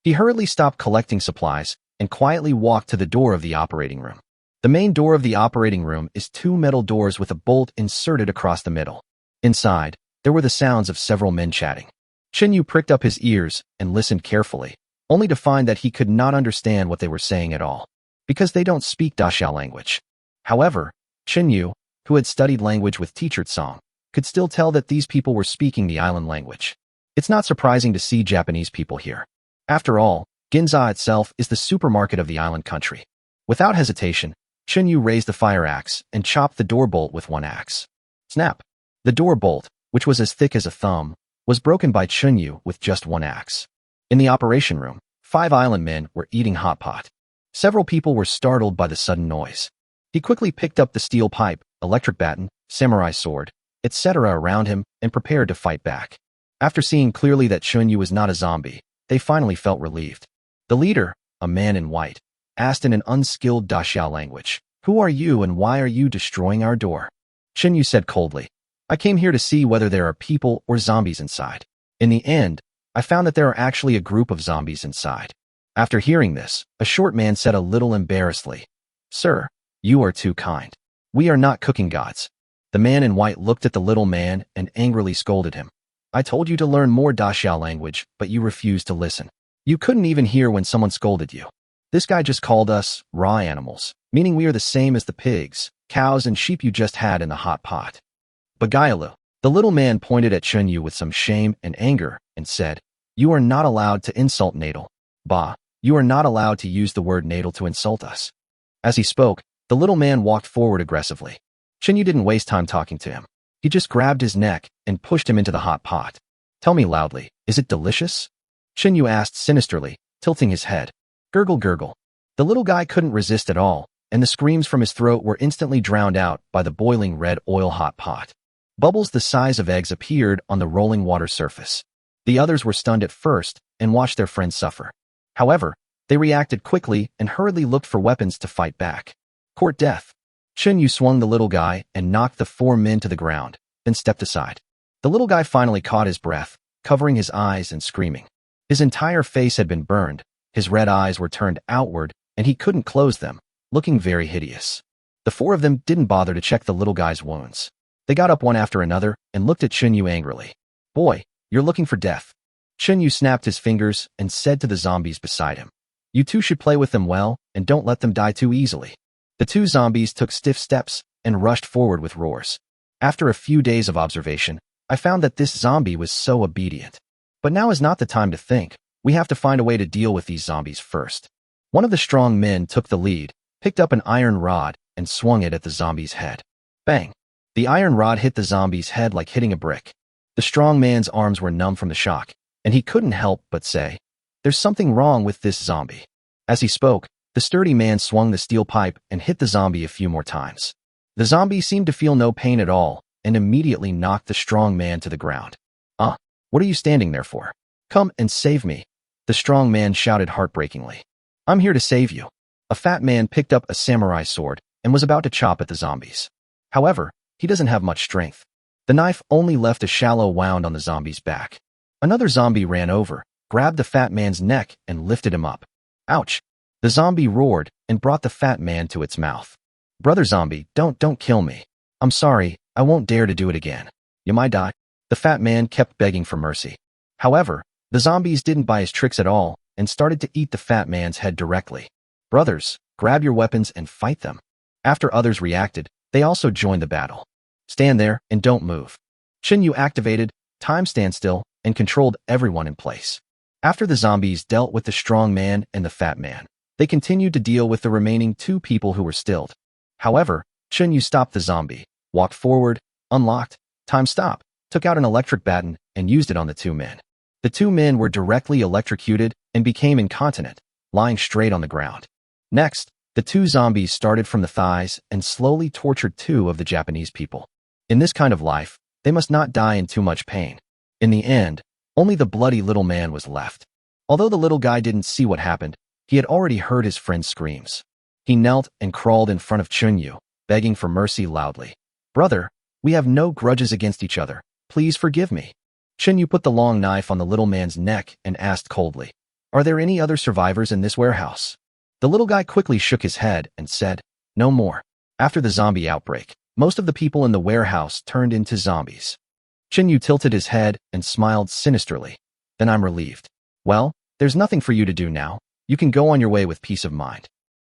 He hurriedly stopped collecting supplies and quietly walked to the door of the operating room. The main door of the operating room is 2 metal doors with a bolt inserted across the middle. Inside, there were the sounds of several men chatting. Chinyu pricked up his ears and listened carefully, only to find that he could not understand what they were saying at all, because they don't speak Daxiao language. However, Chinyu, who had studied language with teacher Song, could still tell that these people were speaking the island language. It's not surprising to see Japanese people here. After all, Ginza itself is the supermarket of the island country. Without hesitation, Chinyu raised the fire axe and chopped the door bolt with one axe. Snap! The door bolt, which was as thick as a thumb, was broken by Chinyu with just one axe. In the operation room, 5 island men were eating hot pot. Several people were startled by the sudden noise. He quickly picked up the steel pipe, electric baton, samurai sword, etc. around him and prepared to fight back. After seeing clearly that Chinyu was not a zombie, they finally felt relieved. The leader, a man in white, asked in an unskilled Daxiao language, Who are you and why are you destroying our door? Chinyu said coldly, I came here to see whether there are people or zombies inside. In the end, I found that there are actually a group of zombies inside. After hearing this, a short man said a little embarrassedly, Sir, you are too kind. We are not cooking gods. The man in white looked at the little man and angrily scolded him. I told you to learn more Daxiao language, but you refused to listen. You couldn't even hear when someone scolded you. This guy just called us raw animals, meaning we are the same as the pigs, cows, and sheep you just had in the hot pot. Bagailu. The little man pointed at Chunyu with some shame and anger and said, "You are not allowed to insult natal. Ba, you are not allowed to use the word natal to insult us." As he spoke, the little man walked forward aggressively. Chunyu didn't waste time talking to him. He just grabbed his neck and pushed him into the hot pot. "Tell me loudly, is it delicious?" Chunyu asked sinisterly, tilting his head. Gurgle gurgle. The little guy couldn't resist at all, and the screams from his throat were instantly drowned out by the boiling red oil hot pot. Bubbles the size of eggs appeared on the rolling water surface. The others were stunned at first and watched their friends suffer. However, they reacted quickly and hurriedly looked for weapons to fight back. Court death. Chunyu swung the little guy and knocked the 4 men to the ground, then stepped aside. The little guy finally caught his breath, covering his eyes and screaming. His entire face had been burned, his red eyes were turned outward, and he couldn't close them, looking very hideous. The 4 of them didn't bother to check the little guy's wounds. They got up one after another and looked at Chunyu angrily. "Boy, you're looking for death." Chunyu snapped his fingers and said to the zombies beside him, "You two should play with them well and don't let them die too easily." The 2 zombies took stiff steps and rushed forward with roars. After a few days of observation, I found that this zombie was so obedient. But now is not the time to think. We have to find a way to deal with these zombies first. One of the strong men took the lead, picked up an iron rod, and swung it at the zombie's head. Bang! The iron rod hit the zombie's head like hitting a brick. The strong man's arms were numb from the shock, and he couldn't help but say, "There's something wrong with this zombie." As he spoke, the sturdy man swung the steel pipe and hit the zombie a few more times. The zombie seemed to feel no pain at all and immediately knocked the strong man to the ground. What are you standing there for? Come and save me," the strong man shouted heartbreakingly. "I'm here to save you." A fat man picked up a samurai sword and was about to chop at the zombies. However, he doesn't have much strength. The knife only left a shallow wound on the zombie's back. Another zombie ran over, grabbed the fat man's neck, and lifted him up. Ouch! The zombie roared and brought the fat man to its mouth. "Brother zombie, don't kill me. I'm sorry, I won't dare to do it again. You might die." The fat man kept begging for mercy. However, the zombies didn't buy his tricks at all and started to eat the fat man's head directly. "Brothers, grab your weapons and fight them." After others reacted, they also joined the battle. "Stand there and don't move." Chunyu activated time standstill and controlled everyone in place. After the zombies dealt with the strong man and the fat man, they continued to deal with the remaining 2 people who were stilled. However, Chunyu stopped the zombie, walked forward, unlocked, time stop, took out an electric baton, and used it on the 2 men. The 2 men were directly electrocuted and became incontinent, lying straight on the ground. Next, the 2 zombies started from the thighs and slowly tortured 2 of the Japanese people. In this kind of life, they must not die in too much pain. In the end, only the bloody little man was left. Although the little guy didn't see what happened, he had already heard his friend's screams. He knelt and crawled in front of Chunyu, begging for mercy loudly. "Brother, we have no grudges against each other. Please forgive me." Chunyu put the long knife on the little man's neck and asked coldly, "Are there any other survivors in this warehouse?" The little guy quickly shook his head and said, "No more." After the zombie outbreak, most of the people in the warehouse turned into zombies. Chunyu tilted his head and smiled sinisterly. "Then I'm relieved. Well, there's nothing for you to do now. You can go on your way with peace of mind."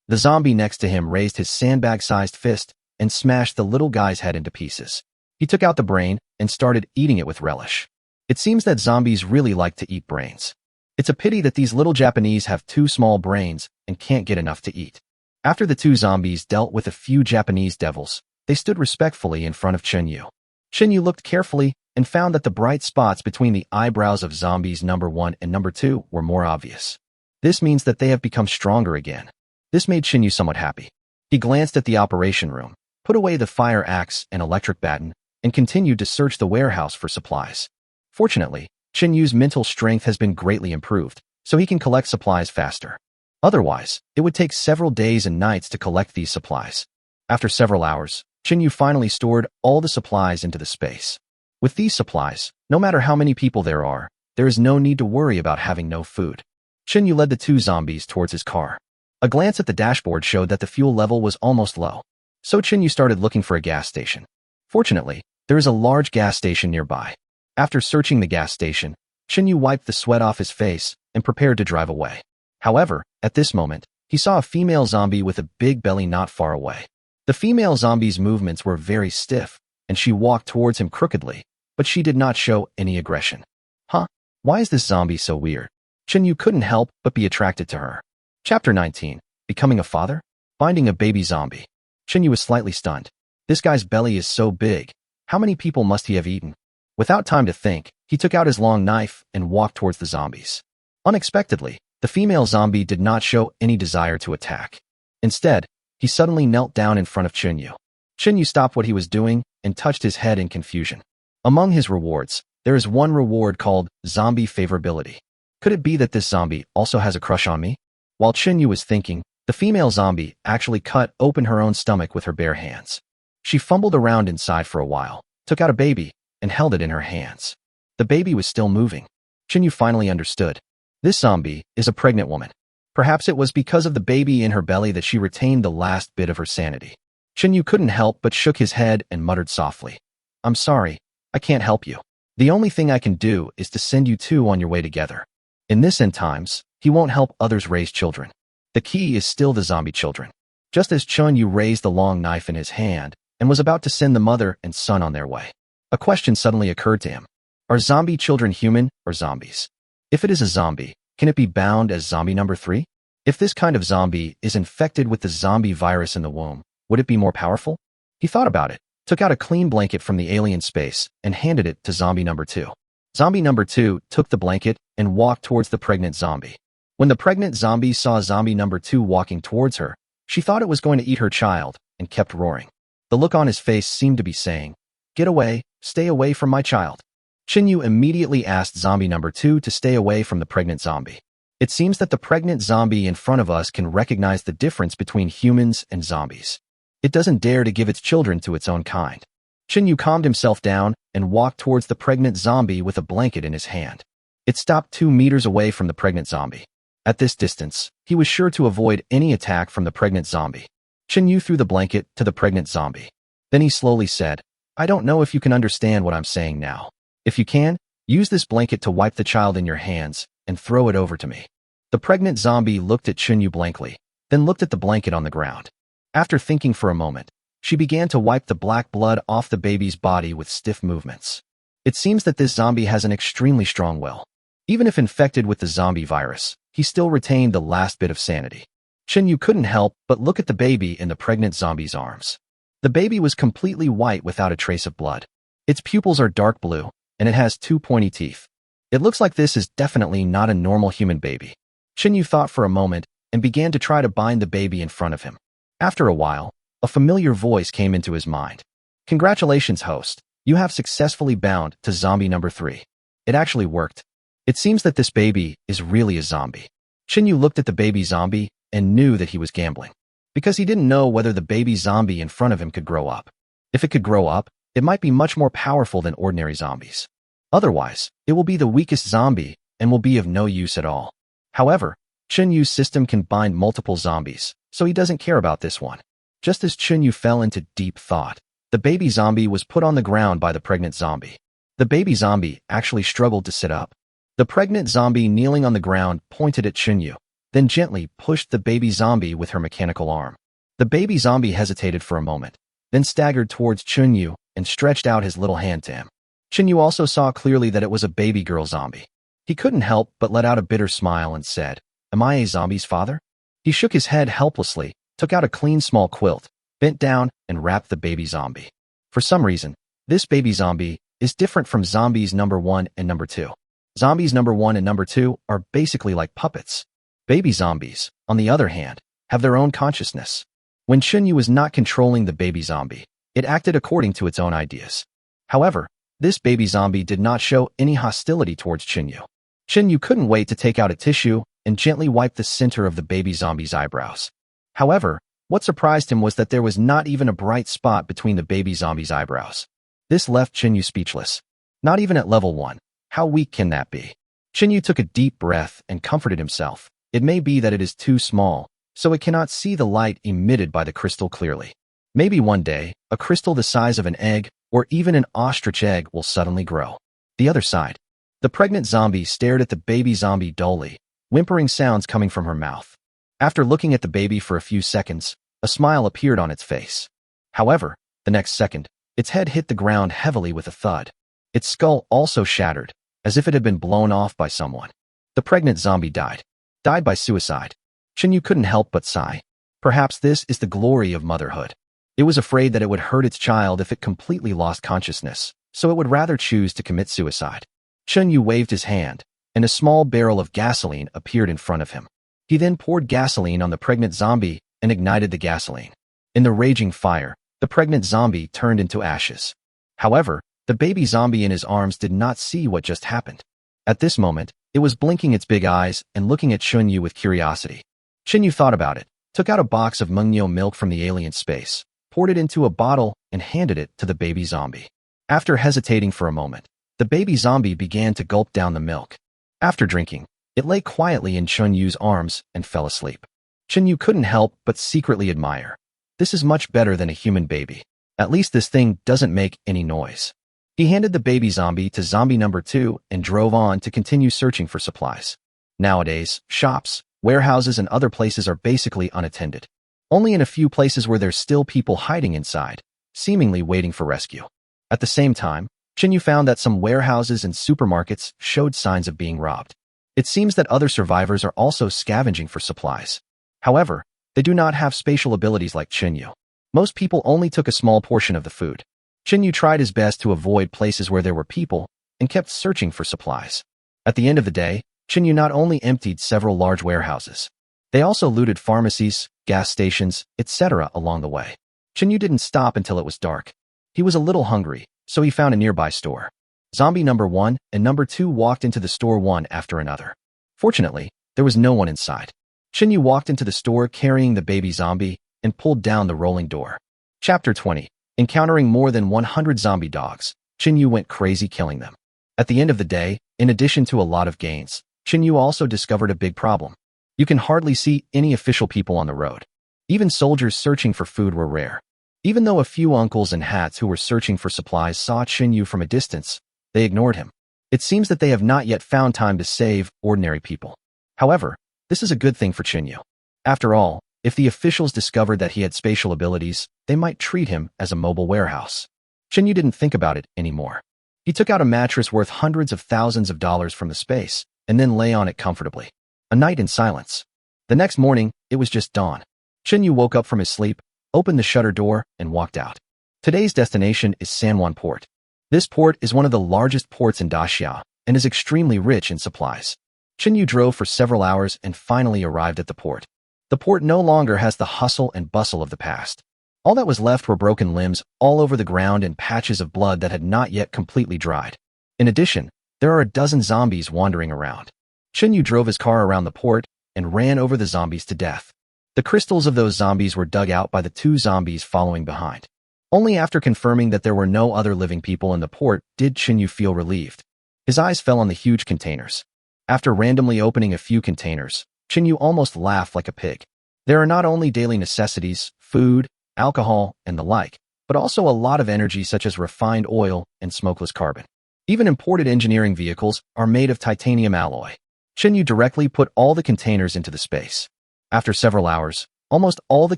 The zombie next to him raised his sandbag-sized fist and smashed the little guy's head into pieces. He took out the brain and started eating it with relish. It seems that zombies really like to eat brains. It's a pity that these little Japanese have 2 small brains and can't get enough to eat. After the 2 zombies dealt with a few Japanese devils, they stood respectfully in front of Chunyu. Chunyu looked carefully and found that the bright spots between the eyebrows of zombies number 1 and number 2 were more obvious. This means that they have become stronger again. This made Chunyu somewhat happy. He glanced at the operation room, put away the fire axe and electric baton, and continued to search the warehouse for supplies. Fortunately, Chunyu's mental strength has been greatly improved, so he can collect supplies faster. Otherwise, it would take several days and nights to collect these supplies. After several hours, Chunyu finally stored all the supplies into the space. With these supplies, no matter how many people there are, there is no need to worry about having no food. Chunyu led the 2 zombies towards his car. A glance at the dashboard showed that the fuel level was almost low, so Chunyu started looking for a gas station. Fortunately, there is a large gas station nearby. After searching the gas station, Chinyu wiped the sweat off his face and prepared to drive away. However, at this moment, he saw a female zombie with a big belly not far away. The female zombie's movements were very stiff, and she walked towards him crookedly, but she did not show any aggression. Huh? Why is this zombie so weird? Chinyu couldn't help but be attracted to her. Chapter 19. Becoming a father? Finding a baby zombie. Chinyu was slightly stunned. This guy's belly is so big. How many people must he have eaten? Without time to think, he took out his long knife and walked towards the zombies. Unexpectedly, the female zombie did not show any desire to attack. Instead, he suddenly knelt down in front of Chinyu. Chinyu stopped what he was doing and touched his head in confusion. Among his rewards, there is one reward called zombie favorability. Could it be that this zombie also has a crush on me? While Chinyu was thinking, the female zombie actually cut open her own stomach with her bare hands. She fumbled around inside for a while, took out a baby, and held it in her hands. The baby was still moving. Chinyu finally understood. This zombie is a pregnant woman. Perhaps it was because of the baby in her belly that she retained the last bit of her sanity. Chinyu couldn't help but shook his head and muttered softly, "I'm sorry, I can't help you. The only thing I can do is to send you two on your way together. In this end times, he won't help others raise children. The key is still the zombie children." Just as Chinyu raised the long knife in his hand and was about to send the mother and son on their way, a question suddenly occurred to him. Are zombie children human or zombies? If it is a zombie, can it be bound as zombie number 3? If this kind of zombie is infected with the zombie virus in the womb, would it be more powerful? He thought about it, took out a clean blanket from the alien space, and handed it to zombie number 2. Zombie number 2 took the blanket and walked towards the pregnant zombie. When the pregnant zombie saw zombie number 2 walking towards her, she thought it was going to eat her child and kept roaring. The look on his face seemed to be saying, "Get away, stay away from my child." Chinyu immediately asked zombie number 2 to stay away from the pregnant zombie. It seems that the pregnant zombie in front of us can recognize the difference between humans and zombies. It doesn't dare to give its children to its own kind. Chinyu calmed himself down and walked towards the pregnant zombie with a blanket in his hand. It stopped 2 meters away from the pregnant zombie. At this distance, he was sure to avoid any attack from the pregnant zombie. Chinyu threw the blanket to the pregnant zombie. Then he slowly said, "I don't know if you can understand what I'm saying now. If you can, use this blanket to wipe the child in your hands and throw it over to me." The pregnant zombie looked at Chinyu blankly, then looked at the blanket on the ground. After thinking for a moment, she began to wipe the black blood off the baby's body with stiff movements. It seems that this zombie has an extremely strong will. Even if infected with the zombie virus, he still retained the last bit of sanity. Chinyu couldn't help but look at the baby in the pregnant zombie's arms. The baby was completely white without a trace of blood. Its pupils are dark blue, and it has 2 pointy teeth. It looks like this is definitely not a normal human baby. Chinyu thought for a moment and began to try to bind the baby in front of him. After a while, a familiar voice came into his mind. "Congratulations, host. You have successfully bound to zombie number 3. It actually worked. It seems that this baby is really a zombie." Chinyu looked at the baby zombie and knew that he was gambling, because he didn't know whether the baby zombie in front of him could grow up. If it could grow up, it might be much more powerful than ordinary zombies. Otherwise, it will be the weakest zombie and will be of no use at all. However, Chinyu's system can bind multiple zombies, so he doesn't care about this one. Just as Chinyu fell into deep thought, the baby zombie was put on the ground by the pregnant zombie. The baby zombie actually struggled to sit up. The pregnant zombie kneeling on the ground pointed at Chinyu, then gently pushed the baby zombie with her mechanical arm. The baby zombie hesitated for a moment, then staggered towards Chinyu and stretched out his little hand to him. Chinyu also saw clearly that it was a baby girl zombie. He couldn't help but let out a bitter smile and said, "Am I a zombie's father?" He shook his head helplessly, took out a clean small quilt, bent down, and wrapped the baby zombie. For some reason, this baby zombie is different from zombies number 1 and number 2. Zombies number 1 and number 2 are basically like puppets. Baby zombies, on the other hand, have their own consciousness. When Chinyu was not controlling the baby zombie, it acted according to its own ideas. However, this baby zombie did not show any hostility towards Chinyu. Chinyu couldn't wait to take out a tissue and gently wipe the center of the baby zombie's eyebrows. However, what surprised him was that there was not even a bright spot between the baby zombie's eyebrows. This left Chinyu speechless. Not even at level 1. How weak can that be? Chinyu took a deep breath and comforted himself. It may be that it is too small, so it cannot see the light emitted by the crystal clearly. Maybe one day, a crystal the size of an egg or even an ostrich egg will suddenly grow. The other side. The pregnant zombie stared at the baby zombie dully, whimpering sounds coming from her mouth. After looking at the baby for a few seconds, a smile appeared on its face. However, the next second, its head hit the ground heavily with a thud. Its skull also shattered, as if it had been blown off by someone. The pregnant zombie died. Died by suicide. Chinyu couldn't help but sigh. Perhaps this is the glory of motherhood. It was afraid that it would hurt its child if it completely lost consciousness, so it would rather choose to commit suicide. Chinyu waved his hand, and a small barrel of gasoline appeared in front of him. He then poured gasoline on the pregnant zombie and ignited the gasoline. In the raging fire, the pregnant zombie turned into ashes. However, the baby zombie in his arms did not see what just happened. At this moment, it was blinking its big eyes and looking at Chinyu with curiosity. Chinyu thought about it, took out a box of manhwa milk from the alien space, poured it into a bottle, and handed it to the baby zombie. After hesitating for a moment, the baby zombie began to gulp down the milk. After drinking, it lay quietly in Chinyu's arms and fell asleep. Chinyu couldn't help but secretly admire. This is much better than a human baby. At least this thing doesn't make any noise. He handed the baby zombie to zombie number 2 and drove on to continue searching for supplies. Nowadays, shops, warehouses, and other places are basically unattended. Only in a few places where there's still people hiding inside, seemingly waiting for rescue. At the same time, Chinyu found that some warehouses and supermarkets showed signs of being robbed. It seems that other survivors are also scavenging for supplies. However, they do not have spatial abilities like Chinyu. Most people only took a small portion of the food. Chinyu tried his best to avoid places where there were people and kept searching for supplies. At the end of the day, Chinyu not only emptied several large warehouses, they also looted pharmacies, gas stations, etc. along the way. Chinyu didn't stop until it was dark. He was a little hungry, so he found a nearby store. Zombie number 1 and number 2 walked into the store one after another. Fortunately, there was no one inside. Chinyu walked into the store carrying the baby zombie and pulled down the rolling door. Chapter 20. Encountering more than 100 zombie dogs, Chinyu went crazy killing them. At the end of the day, in addition to a lot of gains, Chinyu also discovered a big problem. You can hardly see any official people on the road. Even soldiers searching for food were rare. Even though a few uncles in hats who were searching for supplies saw Chinyu from a distance, they ignored him. It seems that they have not yet found time to save ordinary people. However, this is a good thing for Chinyu. After all, if the officials discovered that he had spatial abilities, they might treat him as a mobile warehouse. Chinyu didn't think about it anymore. He took out a mattress worth hundreds of thousands of dollars from the space, and then lay on it comfortably. A night in silence. The next morning, it was just dawn. Chinyu woke up from his sleep, opened the shutter door, and walked out. Today's destination is Sanwon Port. This port is one of the largest ports in Daxiao, and is extremely rich in supplies. Chinyu drove for several hours and finally arrived at the port. The port no longer has the hustle and bustle of the past. All that was left were broken limbs all over the ground and patches of blood that had not yet completely dried. In addition, there are a dozen zombies wandering around. Chinyu drove his car around the port and ran over the zombies to death. The crystals of those zombies were dug out by the 2 zombies following behind. Only after confirming that there were no other living people in the port did Chinyu feel relieved. His eyes fell on the huge containers. After randomly opening a few containers, Chinyu almost laughed like a pig. There are not only daily necessities, food, alcohol, and the like, but also a lot of energy such as refined oil and smokeless carbon. Even imported engineering vehicles are made of titanium alloy. Chinyu directly put all the containers into the space. After several hours, almost all the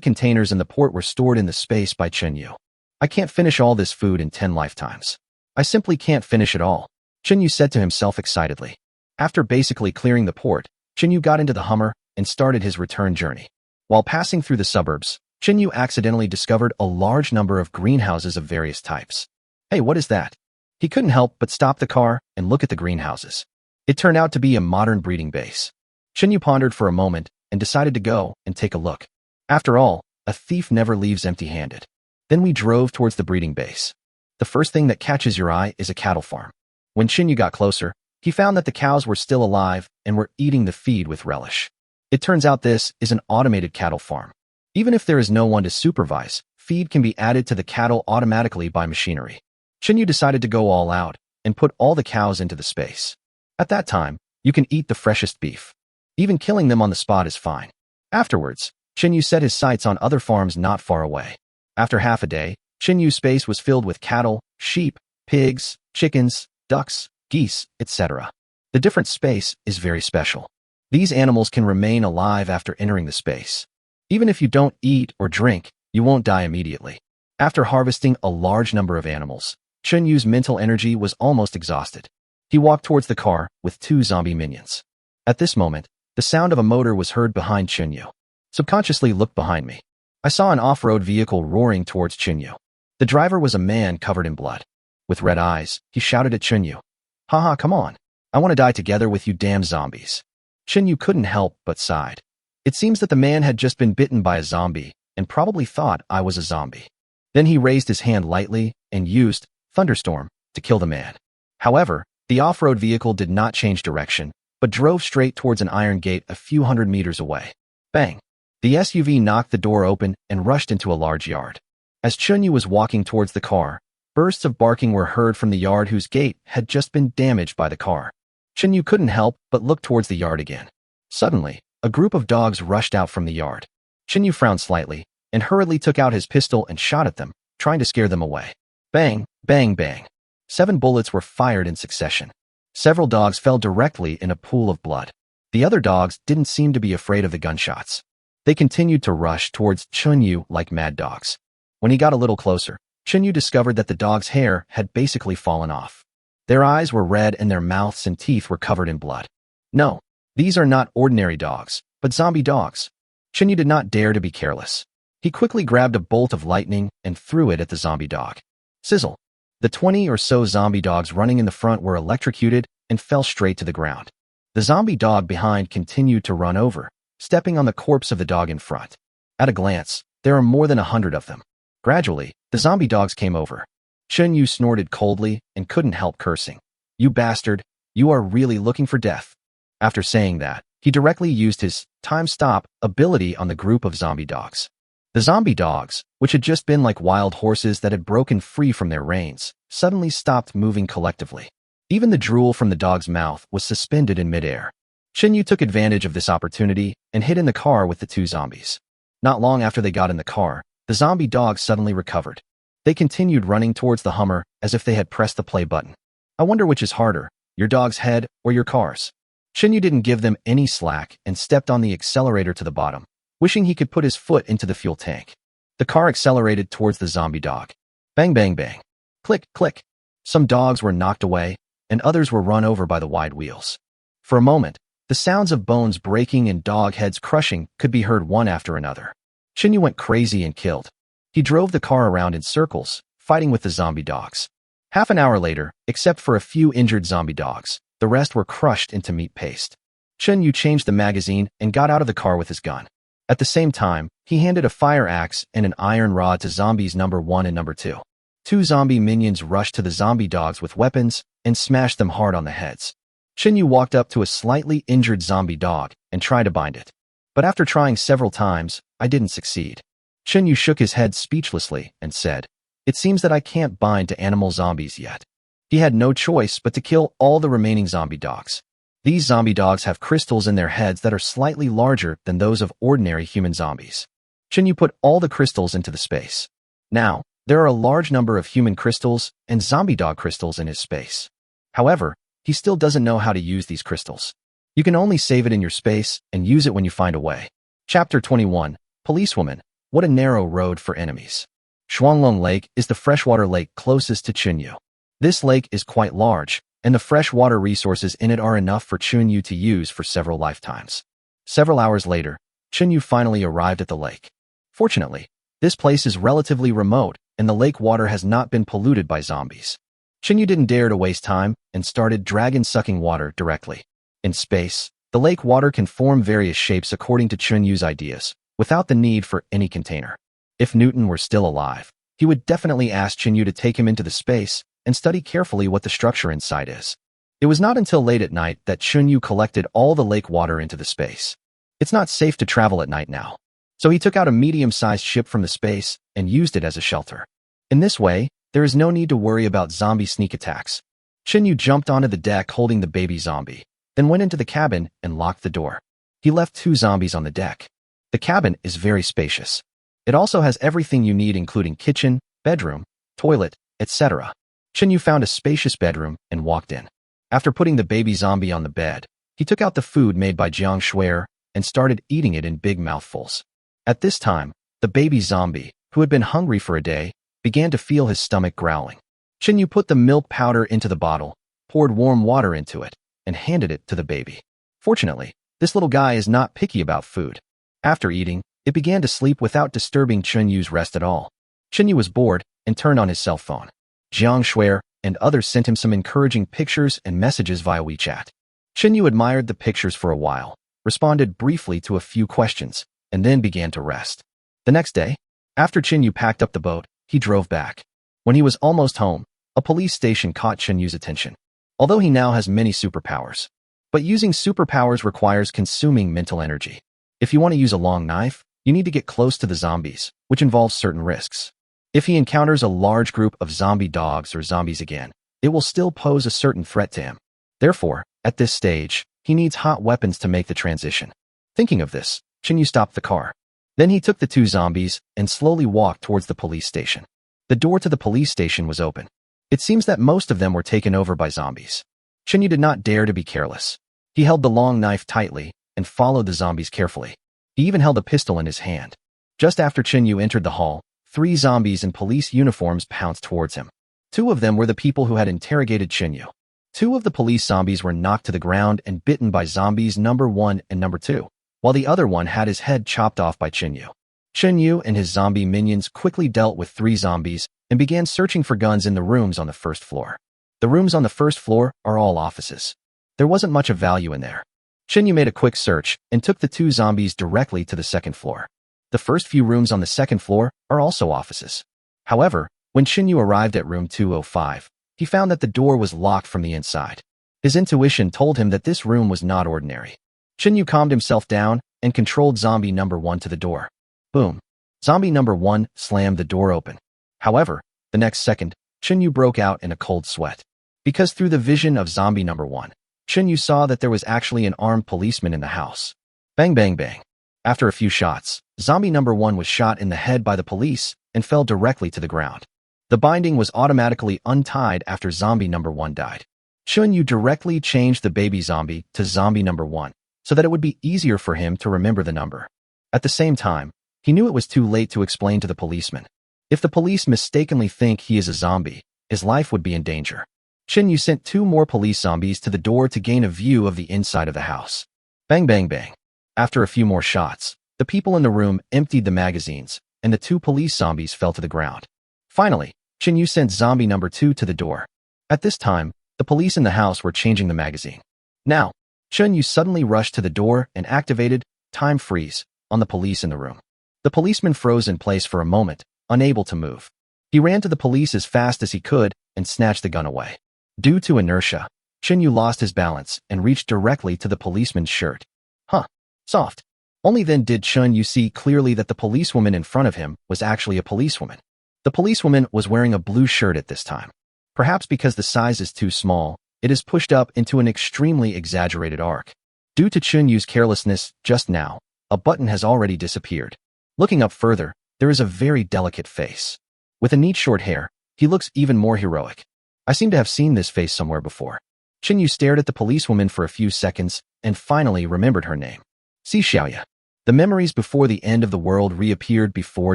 containers in the port were stored in the space by Chinyu. I can't finish all this food in 10 lifetimes. I simply can't finish it all, Chinyu said to himself excitedly. After basically clearing the port, Chinyu got into the Hummer and started his return journey. While passing through the suburbs, Chinyu accidentally discovered a large number of greenhouses of various types. Hey, what is that? He couldn't help but stop the car and look at the greenhouses. It turned out to be a modern breeding base. Chinyu pondered for a moment and decided to go and take a look. After all, a thief never leaves empty-handed. Then we drove towards the breeding base. The first thing that catches your eye is a cattle farm. When Chinyu got closer, he found that the cows were still alive and were eating the feed with relish. It turns out this is an automated cattle farm. Even if there is no one to supervise, feed can be added to the cattle automatically by machinery. Chinyu decided to go all out and put all the cows into the space. At that time, you can eat the freshest beef. Even killing them on the spot is fine. Afterwards, Chinyu set his sights on other farms not far away. After half a day, Chinyu's space was filled with cattle, sheep, pigs, chickens, ducks, geese, etc. The different space is very special. These animals can remain alive after entering the space. Even if you don't eat or drink, you won't die immediately. After harvesting a large number of animals, Chunyu's mental energy was almost exhausted. He walked towards the car with 2 zombie minions. At this moment, the sound of a motor was heard behind Chunyu. Subconsciously looked behind me. I saw an off-road vehicle roaring towards Chunyu. The driver was a man covered in blood. With red eyes, he shouted at Chunyu. Haha, come on. I want to die together with you damn zombies. Chunyu couldn't help but sighed. It seems that the man had just been bitten by a zombie and probably thought I was a zombie. Then he raised his hand lightly and used thunderstorm to kill the man. However, the off-road vehicle did not change direction, but drove straight towards an iron gate a few hundred meters away. Bang! The SUV knocked the door open and rushed into a large yard. As Chunyu was walking towards the car, bursts of barking were heard from the yard whose gate had just been damaged by the car. Chunyu couldn't help but look towards the yard again. Suddenly, a group of dogs rushed out from the yard. Chunyu frowned slightly and hurriedly took out his pistol and shot at them, trying to scare them away. Bang, bang, bang. 7 bullets were fired in succession. Several dogs fell directly in a pool of blood. The other dogs didn't seem to be afraid of the gunshots. They continued to rush towards Chunyu like mad dogs. When he got a little closer, Chunyu discovered that the dogs' hair had basically fallen off. Their eyes were red and their mouths and teeth were covered in blood. No, these are not ordinary dogs, but zombie dogs. Chunyu did not dare to be careless. He quickly grabbed a bolt of lightning and threw it at the zombie dog. Sizzle! The 20 or so zombie dogs running in the front were electrocuted and fell straight to the ground. The zombie dog behind continued to run over, stepping on the corpse of the dog in front. At a glance, there are more than 100 of them. Gradually, the zombie dogs came over. Chunyu snorted coldly and couldn't help cursing. You bastard, you are really looking for death. After saying that, he directly used his time stop ability on the group of zombie dogs. The zombie dogs, which had just been like wild horses that had broken free from their reins, suddenly stopped moving collectively. Even the drool from the dog's mouth was suspended in midair. Chunyu took advantage of this opportunity and hid in the car with the 2 zombies. Not long after they got in the car, the zombie dogs suddenly recovered. They continued running towards the Hummer as if they had pressed the play button. I wonder which is harder, your dog's head or your car's. Chunyu didn't give them any slack and stepped on the accelerator to the bottom, wishing he could put his foot into the fuel tank. The car accelerated towards the zombie dog. Bang, bang, bang. Click, click. Some dogs were knocked away, and others were run over by the wide wheels. For a moment, the sounds of bones breaking and dog heads crushing could be heard one after another. Chunyu went crazy and killed. He drove the car around in circles, fighting with the zombie dogs. Half an hour later, except for a few injured zombie dogs, the rest were crushed into meat paste. Chunyu changed the magazine and got out of the car with his gun. At the same time, he handed a fire axe and an iron rod to zombies number 1 and number 2. 2 zombie minions rushed to the zombie dogs with weapons and smashed them hard on the heads. Chunyu walked up to a slightly injured zombie dog and tried to bind it. But after trying several times, I didn't succeed. Chunyu shook his head speechlessly and said, "It seems that I can't bind to animal zombies yet." He had no choice but to kill all the remaining zombie dogs. These zombie dogs have crystals in their heads that are slightly larger than those of ordinary human zombies. Chunyu put all the crystals into the space. Now, there are a large number of human crystals and zombie dog crystals in his space. However, he still doesn't know how to use these crystals. You can only save it in your space and use it when you find a way. Chapter 21, Policewoman, What a Narrow Road for Enemies. Shuanglong Lake is the freshwater lake closest to Chunyu. This lake is quite large, and the freshwater resources in it are enough for Chunyu to use for several lifetimes. Several hours later, Chunyu finally arrived at the lake. Fortunately, this place is relatively remote, and the lake water has not been polluted by zombies. Chunyu didn't dare to waste time and started dragon-sucking water directly. In space, the lake water can form various shapes according to Chunyu's ideas, without the need for any container. If Newton were still alive, he would definitely ask Chunyu to take him into the space and study carefully what the structure inside is. It was not until late at night that Chunyu collected all the lake water into the space. It's not safe to travel at night now, so he took out a medium-sized ship from the space and used it as a shelter. In this way, there is no need to worry about zombie sneak attacks. Chunyu jumped onto the deck holding the baby zombie, then went into the cabin and locked the door. He left 2 zombies on the deck. The cabin is very spacious. It also has everything you need, including kitchen, bedroom, toilet, etc. Chunyu found a spacious bedroom and walked in. After putting the baby zombie on the bed, he took out the food made by Jiang Shuer and started eating it in big mouthfuls. At this time, the baby zombie, who had been hungry for a day, began to feel his stomach growling. Chinyu put the milk powder into the bottle, poured warm water into it, and handed it to the baby. Fortunately, this little guy is not picky about food. After eating, it began to sleep without disturbing Chinyu's rest at all. Chinyu was bored and turned on his cell phone. Jiang Shuer and others sent him some encouraging pictures and messages via WeChat. Chinyu admired the pictures for a while, responded briefly to a few questions, and then began to rest. The next day, after Chinyu packed up the boat, he drove back. When he was almost home, a police station caught Chinyu's attention. Although he now has many superpowers. But using superpowers requires consuming mental energy. If you want to use a long knife, you need to get close to the zombies, which involves certain risks. If he encounters a large group of zombie dogs or zombies again, it will still pose a certain threat to him. Therefore, at this stage, he needs hot weapons to make the transition. Thinking of this, Chinyu stopped the car. Then he took the two zombies and slowly walked towards the police station. The door to the police station was open. It seems that most of them were taken over by zombies. Chinyu did not dare to be careless. He held the long knife tightly and followed the zombies carefully. He even held a pistol in his hand. Just after Chinyu entered the hall, 3 zombies in police uniforms pounced towards him. 2 of them were the people who had interrogated Chinyu. 2 of the police zombies were knocked to the ground and bitten by zombies number 1 and number 2, while the other one had his head chopped off by Chinyu. Chinyu and his zombie minions quickly dealt with 3 zombies and began searching for guns in the rooms on the first floor. The rooms on the first floor are all offices. There wasn't much of value in there. Chinyu made a quick search and took the 2 zombies directly to the second floor. The first few rooms on the second floor are also offices. However, when Chinyu arrived at room 205, he found that the door was locked from the inside. His intuition told him that this room was not ordinary. Chinyu calmed himself down and controlled zombie number 1 to the door. Boom. Zombie number 1 slammed the door open. However, the next second, Chinyu broke out in a cold sweat. Because through the vision of zombie number 1, Chinyu saw that there was actually an armed policeman in the house. Bang bang bang. After a few shots, zombie number 1 was shot in the head by the police and fell directly to the ground. The binding was automatically untied after zombie number 1 died. Chinyu directly changed the baby zombie to zombie number 1 so that it would be easier for him to remember the number. At the same time, he knew it was too late to explain to the policeman. If the police mistakenly think he is a zombie, his life would be in danger. Chinyu sent 2 more police zombies to the door to gain a view of the inside of the house. Bang bang bang. After a few more shots, the people in the room emptied the magazines, and the 2 police zombies fell to the ground. Finally, Chinyu sent zombie number 2 to the door. At this time, the police in the house were changing the magazine. Now, Chinyu suddenly rushed to the door and activated time freeze on the police in the room. The policeman froze in place for a moment, unable to move. He ran to the police as fast as he could and snatched the gun away. Due to inertia, Chinyu lost his balance and reached directly to the policeman's shirt. Huh. Soft. Only then did Chinyu see clearly that the policewoman in front of him was actually a policewoman. The policewoman was wearing a blue shirt at this time. Perhaps because the size is too small, it is pushed up into an extremely exaggerated arc. Due to Chinyu's carelessness just now, a button has already disappeared. Looking up further, there is a very delicate face. With a neat short hair, he looks even more heroic. I seem to have seen this face somewhere before. Chinyu stared at the policewoman for a few seconds and finally remembered her name. Si Xiaoya. The memories before the end of the world reappeared before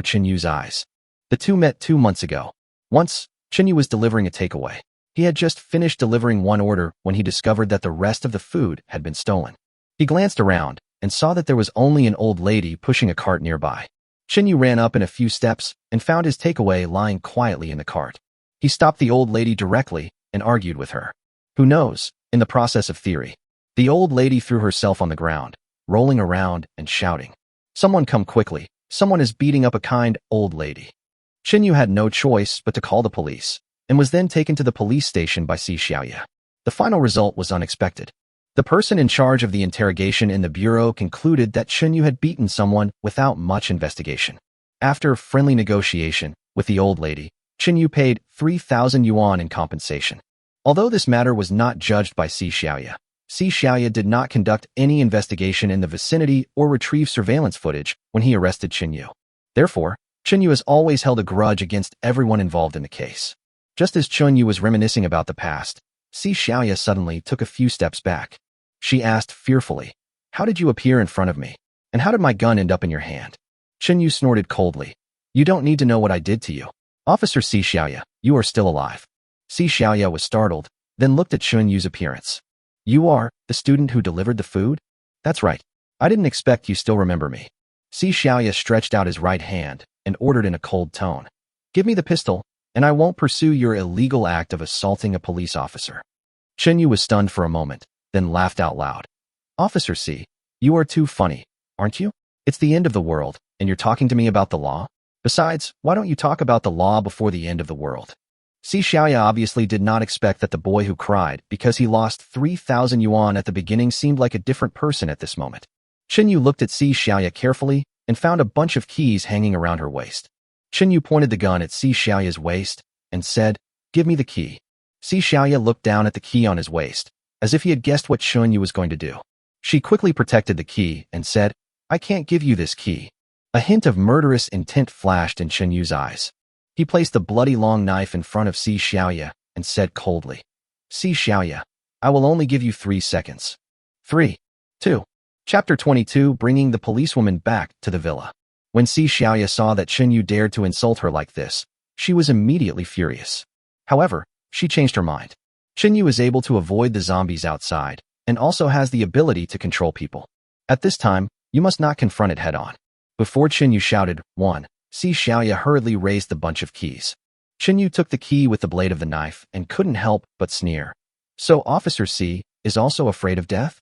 Chinyu's eyes. The two met 2 months ago. Once, Chinyu was delivering a takeaway. He had just finished delivering one order when he discovered that the rest of the food had been stolen. He glanced around and saw that there was only an old lady pushing a cart nearby. Chinyu ran up in a few steps and found his takeaway lying quietly in the cart. He stopped the old lady directly and argued with her. Who knows, in the process of theory, the old lady threw herself on the ground, rolling around and shouting, "Someone come quickly, someone is beating up a kind old lady." Chinyu had no choice but to call the police, and was then taken to the police station by Si Xiaoya. The final result was unexpected. The person in charge of the interrogation in the bureau concluded that Chinyu had beaten someone without much investigation. After friendly negotiation with the old lady, Chinyu paid 3,000 yuan in compensation. Although this matter was not judged by Si Xiaoya did not conduct any investigation in the vicinity or retrieve surveillance footage when he arrested Chinyu. Therefore, Chinyu has always held a grudge against everyone involved in the case. Just as Chinyu was reminiscing about the past, Si Xiaoya suddenly took a few steps back. She asked fearfully, "How did you appear in front of me? And how did my gun end up in your hand?" Chen Yu snorted coldly. "You don't need to know what I did to you. Officer Si Xiaoya, you are still alive." Si Xiaoya was startled, then looked at Chen Yu's appearance. "You are the student who delivered the food?" "That's right. I didn't expect you still remember me." Si Xiaoya stretched out his right hand and ordered in a cold tone, "Give me the pistol, and I won't pursue your illegal act of assaulting a police officer." Chen Yu was stunned for a moment, then laughed out loud. "Officer Si, you are too funny, aren't you? It's the end of the world, and you're talking to me about the law? Besides, why don't you talk about the law before the end of the world?" Si Xiaoya obviously did not expect that the boy who cried because he lost 3,000 yuan at the beginning seemed like a different person at this moment. Chen Yu looked at Si Xiaoya carefully and found a bunch of keys hanging around her waist. Chen Yu pointed the gun at Si Xiaoya's waist and said, "Give me the key." Si Xiaoya looked down at the key on his waist, as if he had guessed what Chen Yu was going to do. She quickly protected the key and said, "I can't give you this key." A hint of murderous intent flashed in Chen Yu's eyes. He placed the bloody long knife in front of Si Xiaoya and said coldly, "Si Xiaoya, I will only give you 3 seconds. 3, 2. Chapter 22, bringing the policewoman back to the villa. When Si Xiaoya saw that Chen Yu dared to insult her like this, she was immediately furious. However, she changed her mind. Chen Yu is able to avoid the zombies outside and also has the ability to control people. At this time, you must not confront it head-on. Before Chen Yu shouted, "1," Si Xiaoya hurriedly raised the bunch of keys. Chen Yu took the key with the blade of the knife and couldn't help but sneer. "So Officer Si is also afraid of death?"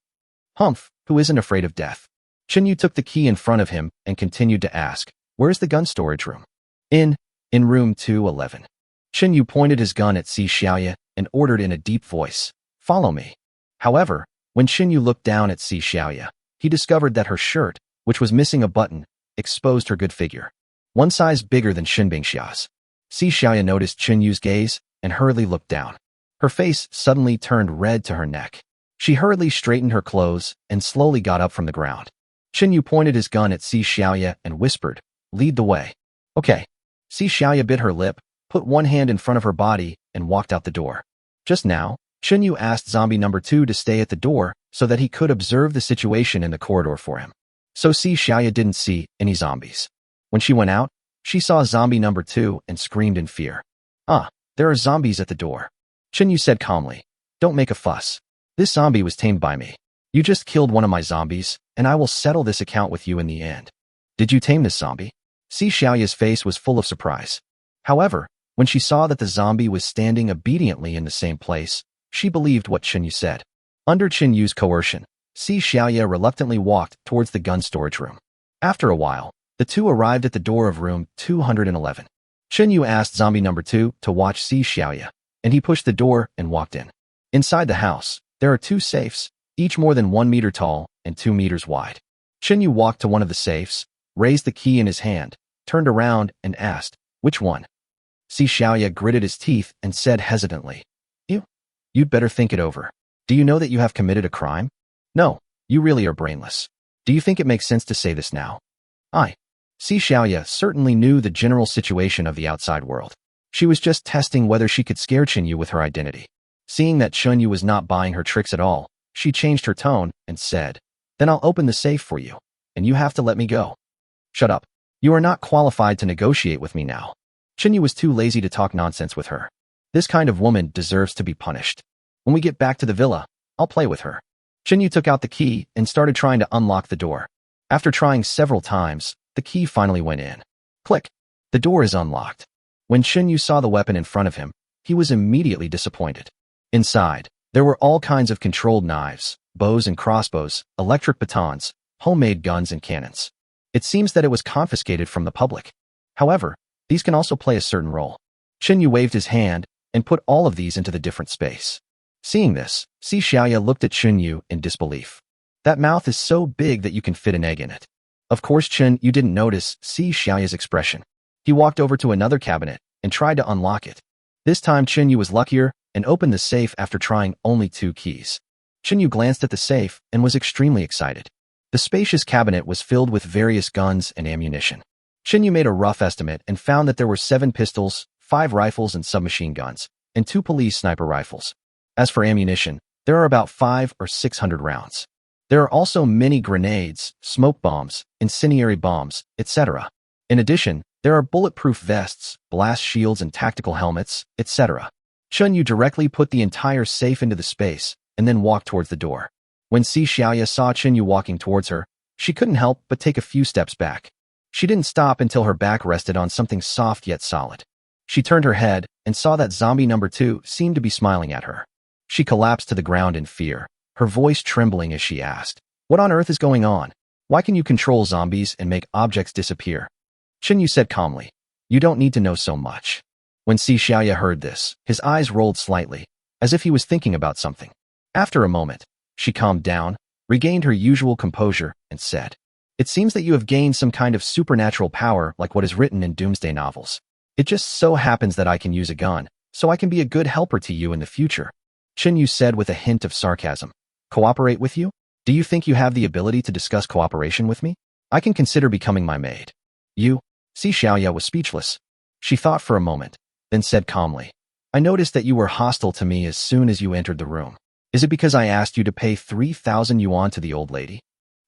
"Humph, who isn't afraid of death?" Chen Yu took the key in front of him and continued to ask, "Where's the gun storage room?" In room 211. Chen Yu pointed his gun at Si Xiaoya and ordered in a deep voice, "Follow me." However, when Chen Yu looked down at Si Xiaoya, he discovered that her shirt, which was missing a button, exposed her good figure. One size bigger than Xinbingxia's. Si Xiaoya noticed Chen Yu's gaze and hurriedly looked down. Her face suddenly turned red to her neck. She hurriedly straightened her clothes and slowly got up from the ground. Chen Yu pointed his gun at Si Xiaoya and whispered, "Lead the way." "Okay." Si Xiaoya bit her lip, put one hand in front of her body, and walked out the door. Just now, Chen Yu asked zombie number 2 to stay at the door so that he could observe the situation in the corridor for him. So Si Xiaoya didn't see any zombies. When she went out, she saw zombie number 2 and screamed in fear. "Ah, there are zombies at the door." Chen Yu said calmly, "Don't make a fuss. This zombie was tamed by me. You just killed one of my zombies, and I will settle this account with you in the end." "Did you tame this zombie?" Si Xiaoya's face was full of surprise. However, when she saw that the zombie was standing obediently in the same place, she believed what Chen Yu said. Under Chen Yu's coercion, Si Xiaoya reluctantly walked towards the gun storage room. After a while, the two arrived at the door of room 211. Chen Yu asked zombie number 2 to watch Si Xiaoya, and he pushed the door and walked in. Inside the house, there are 2 safes, each more than 1 meter tall and 2 meters wide. Chen Yu walked to one of the safes, raised the key in his hand, turned around and asked, "Which one?" Si Xiaoya gritted his teeth and said hesitantly, You'd better think it over. Do you know that you have committed a crime? No, you really are brainless. Do you think it makes sense to say this now?" Si Xiaoya certainly knew the general situation of the outside world. She was just testing whether she could scare Chen Yu with her identity. Seeing that Chen Yu was not buying her tricks at all, she changed her tone and said, "Then I'll open the safe for you, and you have to let me go." "Shut up. You are not qualified to negotiate with me now." Chen Yu was too lazy to talk nonsense with her. This kind of woman deserves to be punished. When we get back to the villa, I'll play with her. Chen Yu took out the key and started trying to unlock the door. After trying several times, the key finally went in. Click. The door is unlocked. When Chen Yu saw the weapon in front of him, he was immediately disappointed. Inside, there were all kinds of controlled knives, bows and crossbows, electric batons, homemade guns and cannons. It seems that it was confiscated from the public. However, these can also play a certain role. Chen Yu waved his hand and put all of these into the different space. Seeing this, Si Xiaoya looked at Chen Yu in disbelief. That mouth is so big that you can fit an egg in it. Of course, Chen Yu didn't notice Si Xiaoya's expression. He walked over to another cabinet and tried to unlock it. This time, Chen Yu was luckier and opened the safe after trying only 2 keys. Chen Yu glanced at the safe and was extremely excited. The spacious cabinet was filled with various guns and ammunition. Chen Yu made a rough estimate and found that there were 7 pistols, 5 rifles and submachine guns, and 2 police sniper rifles. As for ammunition, there are about 500 or 600 rounds. There are also many grenades, smoke bombs, incendiary bombs, etc. In addition, there are bulletproof vests, blast shields and tactical helmets, etc. Chun Yu directly put the entire safe into the space and then walked towards the door. When Si Xiaoya saw Chun Yu walking towards her, she couldn't help but take a few steps back. She didn't stop until her back rested on something soft yet solid. She turned her head and saw that zombie number 2 seemed to be smiling at her. She collapsed to the ground in fear, her voice trembling as she asked, "What on earth is going on? Why can you control zombies and make objects disappear?" Chun Yu said calmly, "You don't need to know so much." When Si Xiaoya heard this, his eyes rolled slightly, as if he was thinking about something. After a moment, she calmed down, regained her usual composure, and said, "It seems that you have gained some kind of supernatural power like what is written in doomsday novels. It just so happens that I can use a gun, so I can be a good helper to you in the future." Chun Yu said with a hint of sarcasm, "Cooperate with you? Do you think you have the ability to discuss cooperation with me? I can consider becoming my maid." "You?" Si Xiaoya was speechless. She thought for a moment, then said calmly, "I noticed that you were hostile to me as soon as you entered the room. Is it because I asked you to pay 3,000 yuan to the old lady?"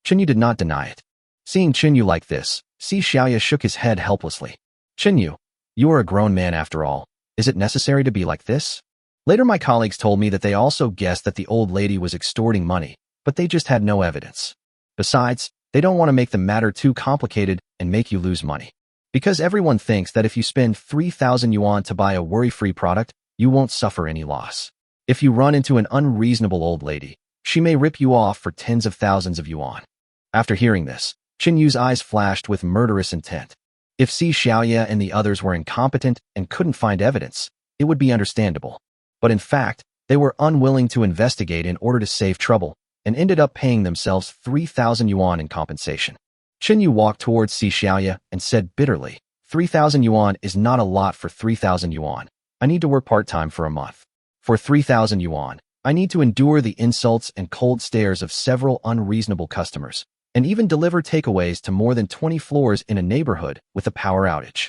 Chun Yu did not deny it. Seeing Chun Yu like this, Si Xiaoya shook his head helplessly. "Chun Yu, you are a grown man after all. Is it necessary to be like this?" Later my colleagues told me that they also guessed that the old lady was extorting money, but they just had no evidence. Besides, they don't want to make the matter too complicated and make you lose money. Because everyone thinks that if you spend 3,000 yuan to buy a worry-free product, you won't suffer any loss. If you run into an unreasonable old lady, she may rip you off for tens of thousands of yuan. After hearing this, Chun Yu's eyes flashed with murderous intent. If Si Xiaoya and the others were incompetent and couldn't find evidence, it would be understandable. But in fact, they were unwilling to investigate in order to save trouble, and ended up paying themselves 3,000 yuan in compensation. Chun Yu walked towards Si Xiaoya and said bitterly, 3,000 yuan is not a lot for 3,000 yuan. I need to work part-time for a month. For 3,000 yuan, I need to endure the insults and cold stares of several unreasonable customers, and even deliver takeaways to more than 20 floors in a neighborhood with a power outage.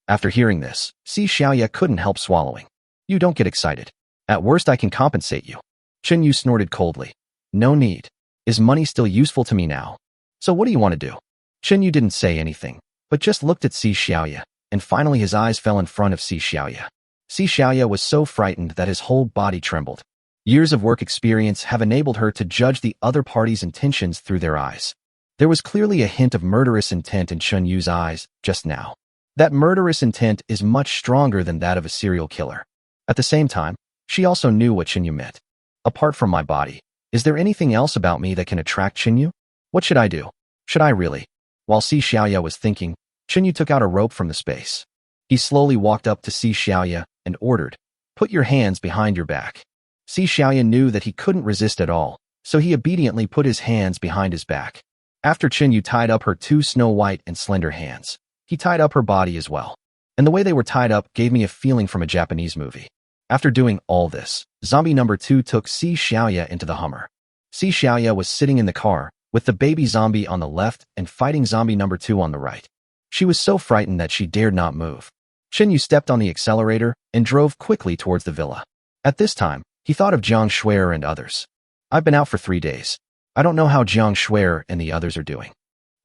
After hearing this, Si Xiaoya couldn't help swallowing. "You don't get excited. At worst I can compensate you." Chun Yu snorted coldly. "No need. Is money still useful to me now? So what do you want to do?" Chun Yu didn't say anything, but just looked at Si Xiaoya, and finally his eyes fell in front of Si Xiaoya. Si Xiaoya was so frightened that his whole body trembled. Years of work experience have enabled her to judge the other party's intentions through their eyes. There was clearly a hint of murderous intent in Chun Yu's eyes just now. That murderous intent is much stronger than that of a serial killer. At the same time, she also knew what Chun Yu meant. "Apart from my body, is there anything else about me that can attract Chun Yu? What should I do? Should I really?" While Si Xiaoya was thinking, Chun Yu took out a rope from the space. He slowly walked up to Si Xiaoya and ordered, "Put your hands behind your back." Si Xiaoya knew that he couldn't resist at all, so he obediently put his hands behind his back. After Chun Yu tied up her two snow-white and slender hands, he tied up her body as well. And the way they were tied up gave me a feeling from a Japanese movie. After doing all this, zombie number 2 took Si Xiaoya into the Hummer. Si Xiaoya was sitting in the car, with the baby zombie on the left and fighting zombie number 2 on the right. She was so frightened that she dared not move. Chun Yu stepped on the accelerator and drove quickly towards the villa. At this time, he thought of Jiang Shuer and others. "I've been out for 3 days. I don't know how Jiang Shuer and the others are doing."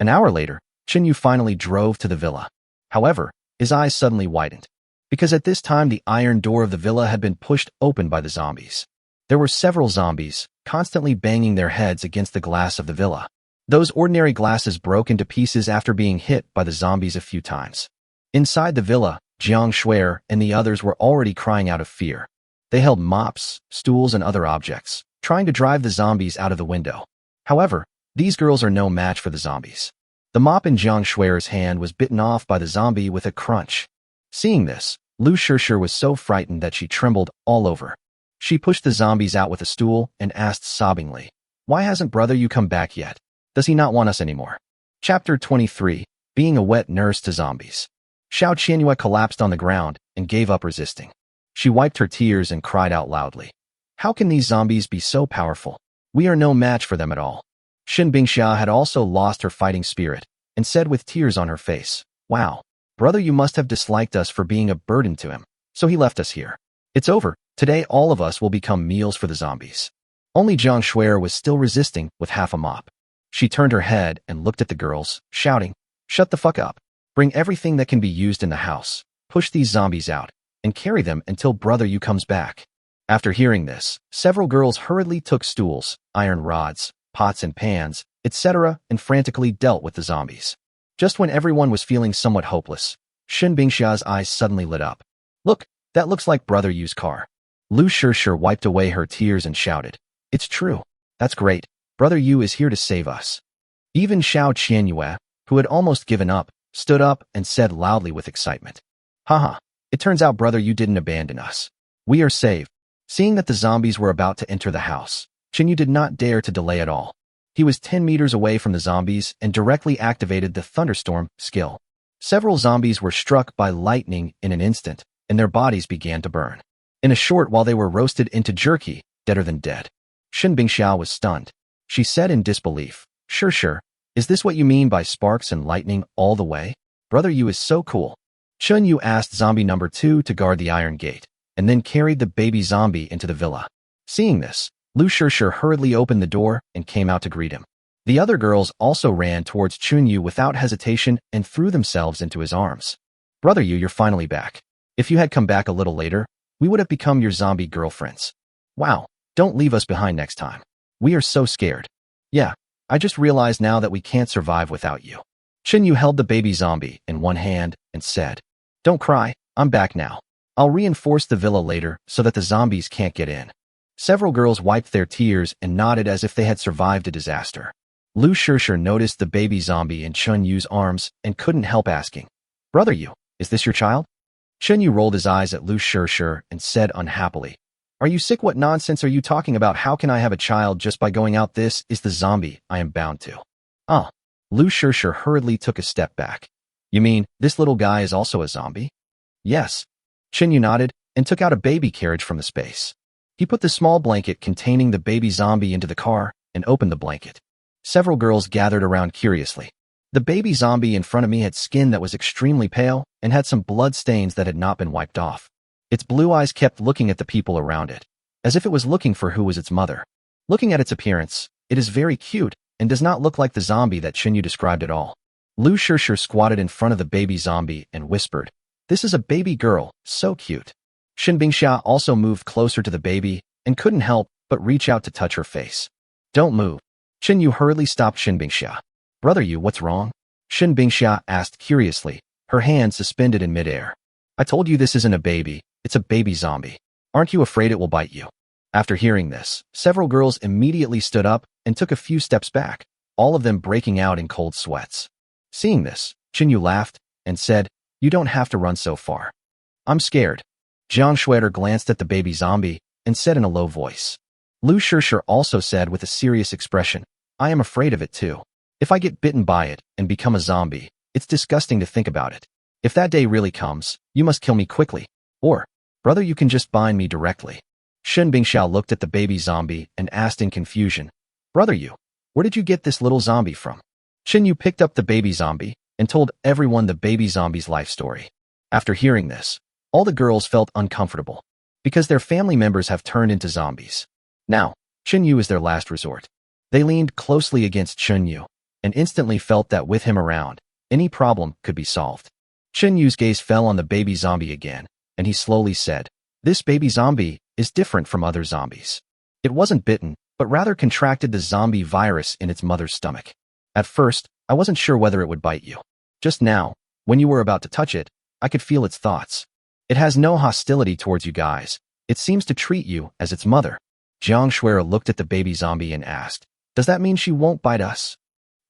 An hour later, Chun Yu finally drove to the villa. However, his eyes suddenly widened, because at this time the iron door of the villa had been pushed open by the zombies. There were several zombies, constantly banging their heads against the glass of the villa. Those ordinary glasses broke into pieces after being hit by the zombies a few times. Inside the villa, Jiang Shuer and the others were already crying out of fear. They held mops, stools, and other objects, trying to drive the zombies out of the window. However, these girls are no match for the zombies. The mop in Jiang Shuer's hand was bitten off by the zombie with a crunch. Seeing this, Lu Shishir was so frightened that she trembled all over. She pushed the zombies out with a stool and asked sobbingly, "Why hasn't brother you come back yet? Does he not want us anymore?" Chapter 23, Being a Wet Nurse to Zombies. Xiao Qianyue collapsed on the ground and gave up resisting. She wiped her tears and cried out loudly, "How can these zombies be so powerful? We are no match for them at all." Xin Bingxia had also lost her fighting spirit and said with tears on her face, "Wow, brother, you must have disliked us for being a burden to him, so he left us here. It's over, Today all of us will become meals for the zombies. Only Jiang Shuer was still resisting with half a mop. She turned her head and looked at the girls, shouting, "Shut the fuck up. Bring everything that can be used in the house. Push these zombies out and carry them until Brother Yu comes back." After hearing this, several girls hurriedly took stools, iron rods, pots and pans, etc., and frantically dealt with the zombies. Just when everyone was feeling somewhat hopeless, Shen Bingxia's eyes suddenly lit up. "Look, that looks like Brother Yu's car." Lu Shishir wiped away her tears and shouted, "It's true. That's great. Brother Yu is here to save us." Even Xiao Qianyue, who had almost given up, stood up and said loudly with excitement, "Haha, it turns out Brother Yu didn't abandon us. We are saved." Seeing that the zombies were about to enter the house, Qinyu did not dare to delay at all. He was 10 meters away from the zombies and directly activated the thunderstorm skill. Several zombies were struck by lightning in an instant, and their bodies began to burn. In a short while they were roasted into jerky, deader than dead. Shen Bingxiao was stunned. She said in disbelief, Sure, is this what you mean by sparks and lightning all the way? Brother Yu is so cool." Chun Yu asked zombie number 2 to guard the iron gate, and then carried the baby zombie into the villa. Seeing this, Lu Shishir hurriedly opened the door and came out to greet him. The other girls also ran towards Chun Yu without hesitation and threw themselves into his arms. "Brother Yu, you're finally back. If you had come back a little later, we would have become your zombie girlfriends. Wow, don't leave us behind next time. We are so scared." "Yeah, I just realized now that we can't survive without you." Chun Yu held the baby zombie in one hand and said, "Don't cry, I'm back now. I'll reinforce the villa later so that the zombies can't get in." Several girls wiped their tears and nodded as if they had survived a disaster. Lu Shishir noticed the baby zombie in Chun Yu's arms and couldn't help asking, "Brother Yu, is this your child?" Chun Yu rolled his eyes at Lu Shishir and said unhappily, "Are you sick? What nonsense are you talking about? How can I have a child just by going out? This is the zombie I am bound to." "Ah." Lu Shishir hurriedly took a step back. "You mean, this little guy is also a zombie?" "Yes." Chun Yu nodded and took out a baby carriage from the space. He put the small blanket containing the baby zombie into the car and opened the blanket. Several girls gathered around curiously. The baby zombie in front of me had skin that was extremely pale and had some blood stains that had not been wiped off. Its blue eyes kept looking at the people around it, as if it was looking for who was its mother. Looking at its appearance, it is very cute and does not look like the zombie that Chun Yu described at all. Lu Shishir squatted in front of the baby zombie and whispered, "This is a baby girl, so cute." Shen Bingxia also moved closer to the baby and couldn't help but reach out to touch her face. "Don't move." Chun Yu hurriedly stopped Shen Bingxia. "Brother Yu, what's wrong?" Shen Bingxia asked curiously, her hand suspended in midair. "I told you this isn't a baby, it's a baby zombie. Aren't you afraid it will bite you?" After hearing this, several girls immediately stood up and took a few steps back, all of them breaking out in cold sweats. Seeing this, Chun Yu laughed and said, "You don't have to run so far." "I'm scared." Jiang Shuer glanced at the baby zombie and said in a low voice. Lu Shishir also said with a serious expression, "I am afraid of it too. If I get bitten by it and become a zombie, it's disgusting to think about it. If that day really comes, you must kill me quickly. Or, brother, you can just bind me directly." Shen Bingxiao looked at the baby zombie and asked in confusion, "Brother Yu, where did you get this little zombie from?" Shen Yu picked up the baby zombie and told everyone the baby zombie's life story. After hearing this, all the girls felt uncomfortable, because their family members have turned into zombies. Now, Chun Yu is their last resort. They leaned closely against Chun Yu and instantly felt that with him around, any problem could be solved. Chun Yu's gaze fell on the baby zombie again, and he slowly said, "This baby zombie is different from other zombies. It wasn't bitten, but rather contracted the zombie virus in its mother's stomach. At first, I wasn't sure whether it would bite you. Just now, when you were about to touch it, I could feel its thoughts. It has no hostility towards you guys. It seems to treat you as its mother." Jiang Shuer looked at the baby zombie and asked, "Does that mean she won't bite us?"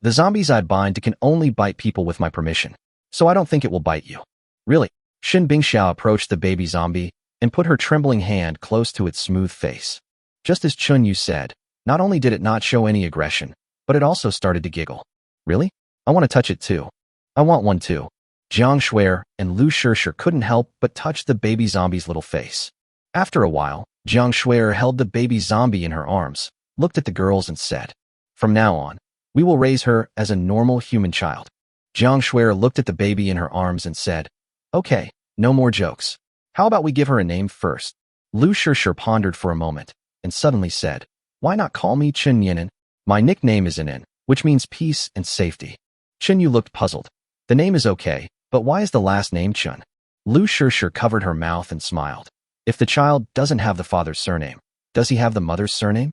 "The zombies I bind can only bite people with my permission, so I don't think it will bite you." "Really?" Shen Bingxiao approached the baby zombie and put her trembling hand close to its smooth face. Just as Chun Yu said, not only did it not show any aggression, but it also started to giggle. "Really? I want to touch it too." "I want one too." Jiang Shuer and Lu Shishir couldn't help but touch the baby zombie's little face. After a while, Jiang Shuer held the baby zombie in her arms, looked at the girls and said, "From now on, we will raise her as a normal human child." Jiang Shuer looked at the baby in her arms and said, "Okay, no more jokes. How about we give her a name first?" Lu Shishir pondered for a moment, and suddenly said, "Why not call me Chen Yinan? My nickname is Yinan, which means peace and safety." Chen Yu looked puzzled. The name is okay, but why is the last name Chun? Lu Shishir covered her mouth and smiled. If the child doesn't have the father's surname, does he have the mother's surname?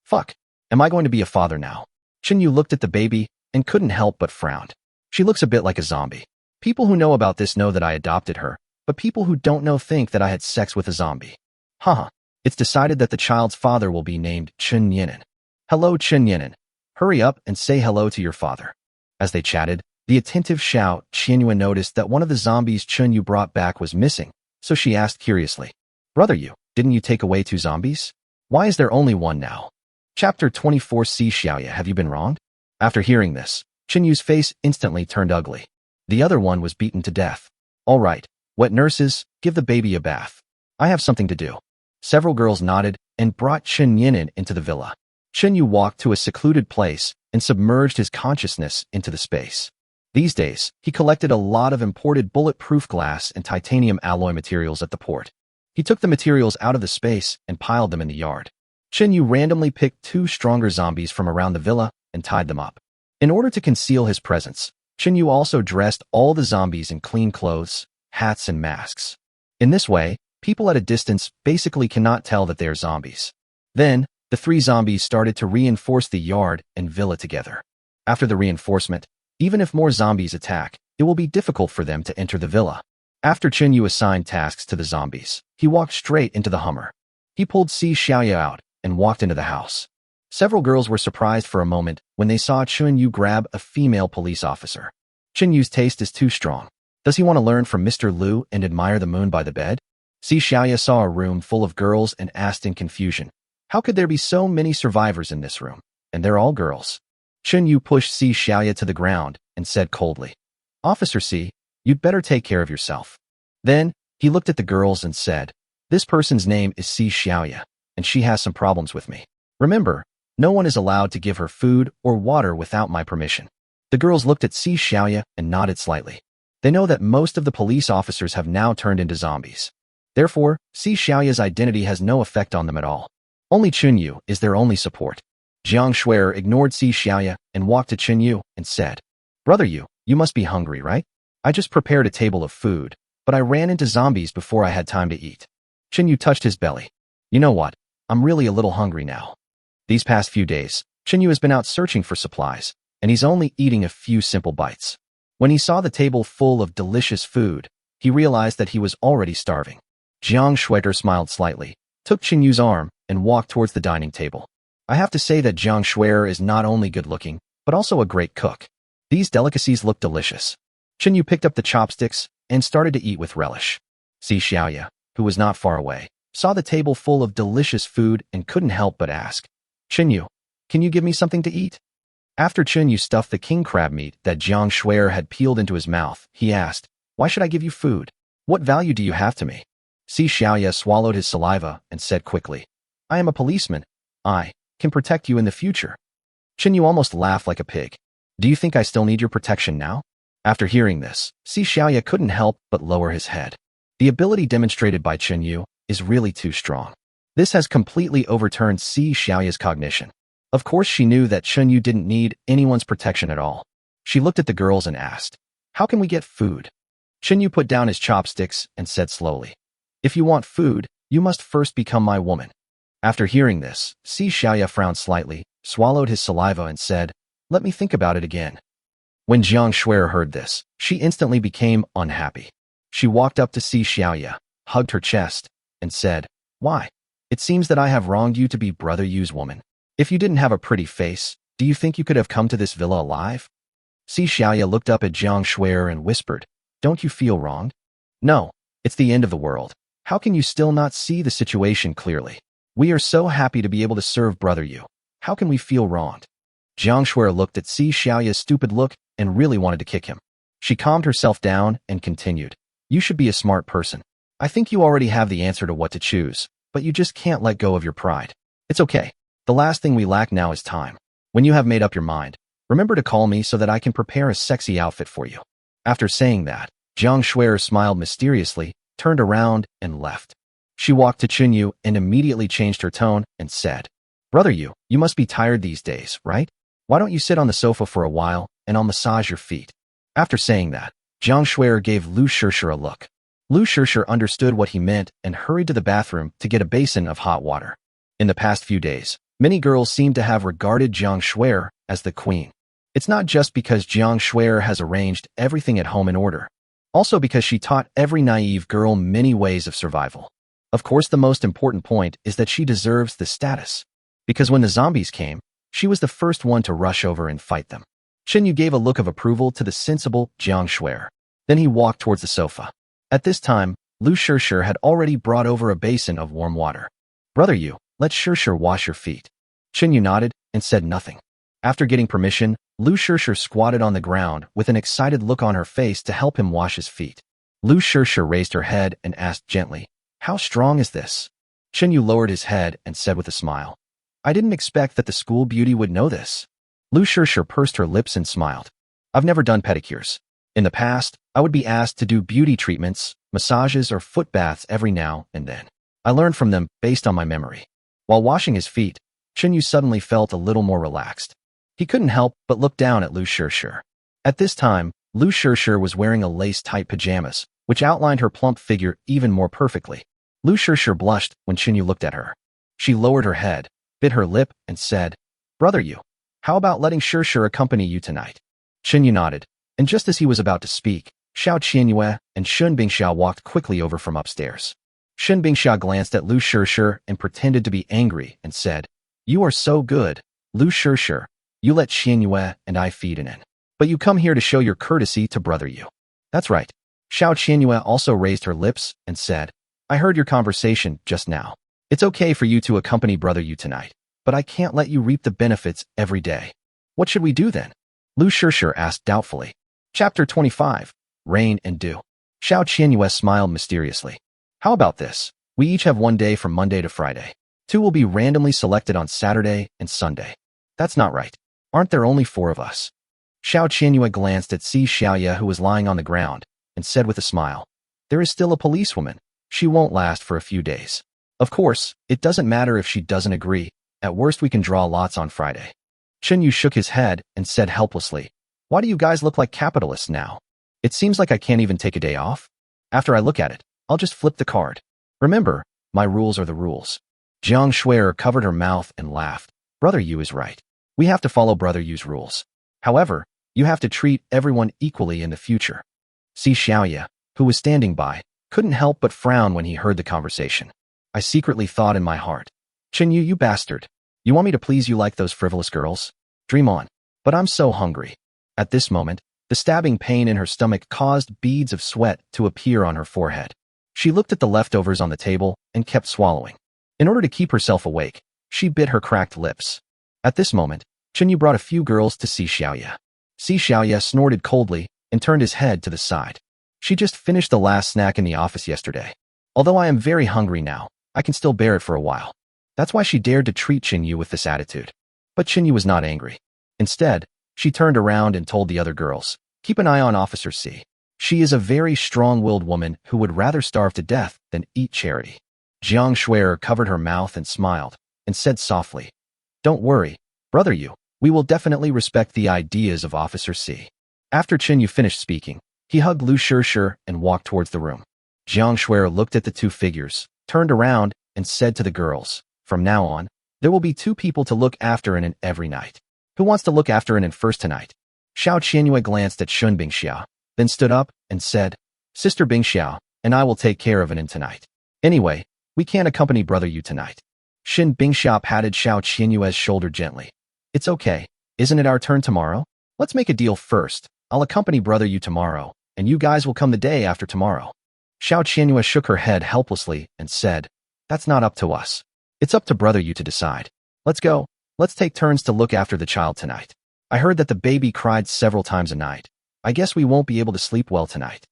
Fuck. Am I going to be a father now? Chen Yu looked at the baby and couldn't help but frowned. She looks a bit like a zombie. People who know about this know that I adopted her, but people who don't know think that I had sex with a zombie. Haha. It's decided that the child's father will be named Chen Yinan. Hello, Chen Yinan. Hurry up and say hello to your father. As they chatted, the attentive Xiao Qianyuan noticed that one of the zombies Chen Yu brought back was missing, so she asked curiously, "Brother Yu, didn't you take away 2 zombies? Why is there only 1 now?" Chapter 24. See Xiaoya, have you been wronged? After hearing this, Chen Yu's face instantly turned ugly. The other one was beaten to death. All right, wet nurses, give the baby a bath. I have something to do. Several girls nodded and brought Chen Yinan into the villa. Chen Yu walked to a secluded place and submerged his consciousness into the space. These days, he collected a lot of imported bulletproof glass and titanium alloy materials at the port. He took the materials out of the space and piled them in the yard. Chen Yu randomly picked 2 stronger zombies from around the villa and tied them up. In order to conceal his presence, Chen Yu also dressed all the zombies in clean clothes, hats, and masks. In this way, people at a distance basically cannot tell that they are zombies. Then, the 3 zombies started to reinforce the yard and villa together. After the reinforcement, even if more zombies attack, it will be difficult for them to enter the villa. After Chen Yu assigned tasks to the zombies, he walked straight into the Hummer. He pulled Si Xiaoya out and walked into the house. Several girls were surprised for a moment when they saw Chen Yu grab a female police officer. Chen Yu's taste is too strong. Does he want to learn from Mr. Liu and admire the moon by the bed? Si Xiaoya saw a room full of girls and asked in confusion, how could there be so many survivors in this room? And they're all girls. Chen Yu pushed Si Xiaoya to the ground and said coldly, "Officer Si, you'd better take care of yourself." Then, he looked at the girls and said, "This person's name is Si Xiaoya, and she has some problems with me. Remember, no one is allowed to give her food or water without my permission." The girls looked at Si Xiaoya and nodded slightly. They know that most of the police officers have now turned into zombies. Therefore, Si Xiaoya's identity has no effect on them at all. Only Chen Yu is their only support. Jiang Shuer ignored Si Xiaoya and walked to Chen Yu and said, "Brother Yu, you must be hungry, right? I just prepared a table of food, but I ran into zombies before I had time to eat." Chen Yu touched his belly. "You know what? I'm really a little hungry now." These past few days, Chen Yu has been out searching for supplies, and he's only eating a few simple bites. When he saw the table full of delicious food, he realized that he was already starving. Jiang Shuer smiled slightly, took Chen Yu's arm, and walked towards the dining table. I have to say that Jiang Shuer is not only good-looking, but also a great cook. These delicacies look delicious. Chen Yu picked up the chopsticks and started to eat with relish. Si Xiaoya, who was not far away, saw the table full of delicious food and couldn't help but ask, "Chen Yu, can you give me something to eat?" After Chen Yu stuffed the king crab meat that Jiang Shuer had peeled into his mouth, he asked, "Why should I give you food? What value do you have to me?" Si Xiaoya swallowed his saliva and said quickly, "I am a policeman. I can protect you in the future." Chen Yu almost laughed like a pig. "Do you think I still need your protection now?" After hearing this, Si Xiaoya couldn't help but lower his head. The ability demonstrated by Chen Yu is really too strong. This has completely overturned Si Xiaoya's cognition. Of course she knew that Chen Yu didn't need anyone's protection at all. She looked at the girls and asked, "How can we get food?" Chen Yu put down his chopsticks and said slowly, "If you want food, you must first become my woman." After hearing this, Si Xiaoya frowned slightly, swallowed his saliva and said, "Let me think about it again." When Jiang Shuer heard this, she instantly became unhappy. She walked up to Si Xiaoya, hugged her chest, and said, "Why? It seems that I have wronged you to be Brother Yu's woman. If you didn't have a pretty face, do you think you could have come to this villa alive?" Si Xiaoya looked up at Jiang Shuer and whispered, "Don't you feel wronged?" "No, it's the end of the world. How can you still not see the situation clearly? We are so happy to be able to serve Brother Yu. How can we feel wronged?" Jiang Shuer looked at Si Xiaoya's stupid look and really wanted to kick him. She calmed herself down and continued, "You should be a smart person. I think you already have the answer to what to choose, but you just can't let go of your pride. It's okay. The last thing we lack now is time. When you have made up your mind, remember to call me so that I can prepare a sexy outfit for you." After saying that, Jiang Shuer smiled mysteriously, turned around, and left. She walked to Chunyu and immediately changed her tone and said, "Brother Yu, you must be tired these days, right? Why don't you sit on the sofa for a while and I'll massage your feet?" After saying that, Jiang Shuer gave Lu Shishir a look. Lu Shishir understood what he meant and hurried to the bathroom to get a basin of hot water. In the past few days, many girls seem to have regarded Jiang Shuer as the queen. It's not just because Jiang Shuer has arranged everything at home in order, also because she taught every naive girl many ways of survival. Of course, the most important point is that she deserves the status, because when the zombies came, she was the first one to rush over and fight them. Chenyu gave a look of approval to the sensible Jiang Shuer. Then he walked towards the sofa. At this time, Lu Shishir had already brought over a basin of warm water. "Brother Yu, let Shishir wash your feet." Chenyu nodded and said nothing. After getting permission, Lu Shishir squatted on the ground with an excited look on her face to help him wash his feet. Lu Shishir raised her head and asked gently, "How strong is this?" Chenyu lowered his head and said with a smile, "I didn't expect that the school beauty would know this." Lu Shishir pursed her lips and smiled. "I've never done pedicures. In the past, I would be asked to do beauty treatments, massages, or foot baths every now and then. I learned from them based on my memory." While washing his feet, Chenyu suddenly felt a little more relaxed. He couldn't help but look down at Lu Shishir. At this time, Lu Shishir was wearing a lace-tight pajamas, which outlined her plump figure even more perfectly. Lu Shishir blushed when Chenyu looked at her. She lowered her head, bit her lip, and said, "Brother Yu, how about letting Shishir accompany you tonight?" Chenyu nodded, and just as he was about to speak, Xiao Qianyue and Shun Bingxiao walked quickly over from upstairs. Shun Bingxiao glanced at Lu Shishir and pretended to be angry and said, "You are so good, Lu Shishir. You let Qianyue and I feed in. But you come here to show your courtesy to Brother Yu." "That's right." Xiao Qianyue also raised her lips and said, "I heard your conversation just now. It's okay for you to accompany Brother Yu tonight, but I can't let you reap the benefits every day." "What should we do then?" Lu Shishir asked doubtfully. Chapter 25, Rain and Dew. Xiao Qianyue smiled mysteriously. "How about this? We each have one day from Monday to Friday. 2 will be randomly selected on Saturday and Sunday." "That's not right. Aren't there only 4 of us?" Xiao Qianyue glanced at Si Xiaoya, who was lying on the ground, and said with a smile, "There is still a policewoman. She won't last for a few days. Of course, it doesn't matter if she doesn't agree. At worst, we can draw lots on Friday." Chenyu shook his head and said helplessly, "Why do you guys look like capitalists now? It seems like I can't even take a day off. After I look at it, I'll just flip the card. Remember, my rules are the rules." Jiang Shuer covered her mouth and laughed. "Brother Yu is right. We have to follow Brother Yu's rules. However, you have to treat everyone equally in the future." Si Xiaoya, who was standing by, couldn't help but frown when he heard the conversation. "I secretly thought in my heart, Chenyu, you bastard. You want me to please you like those frivolous girls? Dream on. But I'm so hungry." At this moment, the stabbing pain in her stomach caused beads of sweat to appear on her forehead. She looked at the leftovers on the table and kept swallowing. In order to keep herself awake, she bit her cracked lips. At this moment, Chenyu brought a few girls to Si Xiaoya. Si Xiaoya snorted coldly and turned his head to the side. "She just finished the last snack in the office yesterday. Although I am very hungry now, I can still bear it for a while." That's why she dared to treat Chenyu with this attitude. But Chenyu was not angry. Instead, she turned around and told the other girls, "Keep an eye on Officer C. She is a very strong-willed woman who would rather starve to death than eat charity." Jiang Shuer covered her mouth and smiled, and said softly, "Don't worry, Brother Yu, we will definitely respect the ideas of Officer C." After Chenyu finished speaking, he hugged Lu Shishir and walked towards the room. Jiang Shuer looked at the 2 figures, turned around, and said to the girls, "From now on, there will be 2 people to look after Inan every night. Who wants to look after Inan first tonight?" Xiao Qianyue glanced at Shun Bingxiao, then stood up and said, "Sister Bingxiao and I will take care of Inan tonight. Anyway, we can't accompany Brother Yu tonight." Shin Bingxiao patted Xiao Qianyue's shoulder gently. "It's okay. Isn't it our turn tomorrow? Let's make a deal first. I'll accompany Brother Yu tomorrow, and you guys will come the day after tomorrow." Xiao Qianyue shook her head helplessly and said, "That's not up to us. It's up to Brother Yu to decide. Let's go. Let's take turns to look after the child tonight. I heard that the baby cried several times a night. I guess we won't be able to sleep well tonight."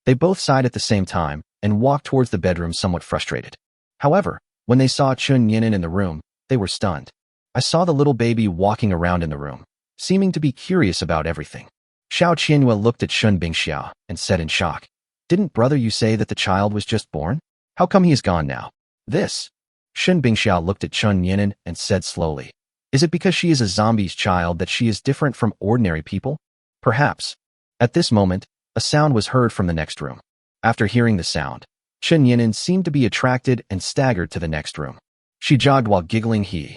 They both sighed at the same time and walked towards the bedroom somewhat frustrated. However, when they saw Chun Yinan in the room, they were stunned. I saw the little baby walking around in the room, seeming to be curious about everything. Xiao Qianyue looked at Shun Bingxiao and said in shock, "Didn't Brother Yu say that the child was just born? How come he is gone now? This. Shen Bingxiao looked at Chun Yinan and said slowly, is it because she is a zombie's child that she is different from ordinary people? Perhaps. At this moment, a sound was heard from the next room. After hearing the sound, Chen Yinan seemed to be attracted and staggered to the next room. She jogged while giggling. Xiao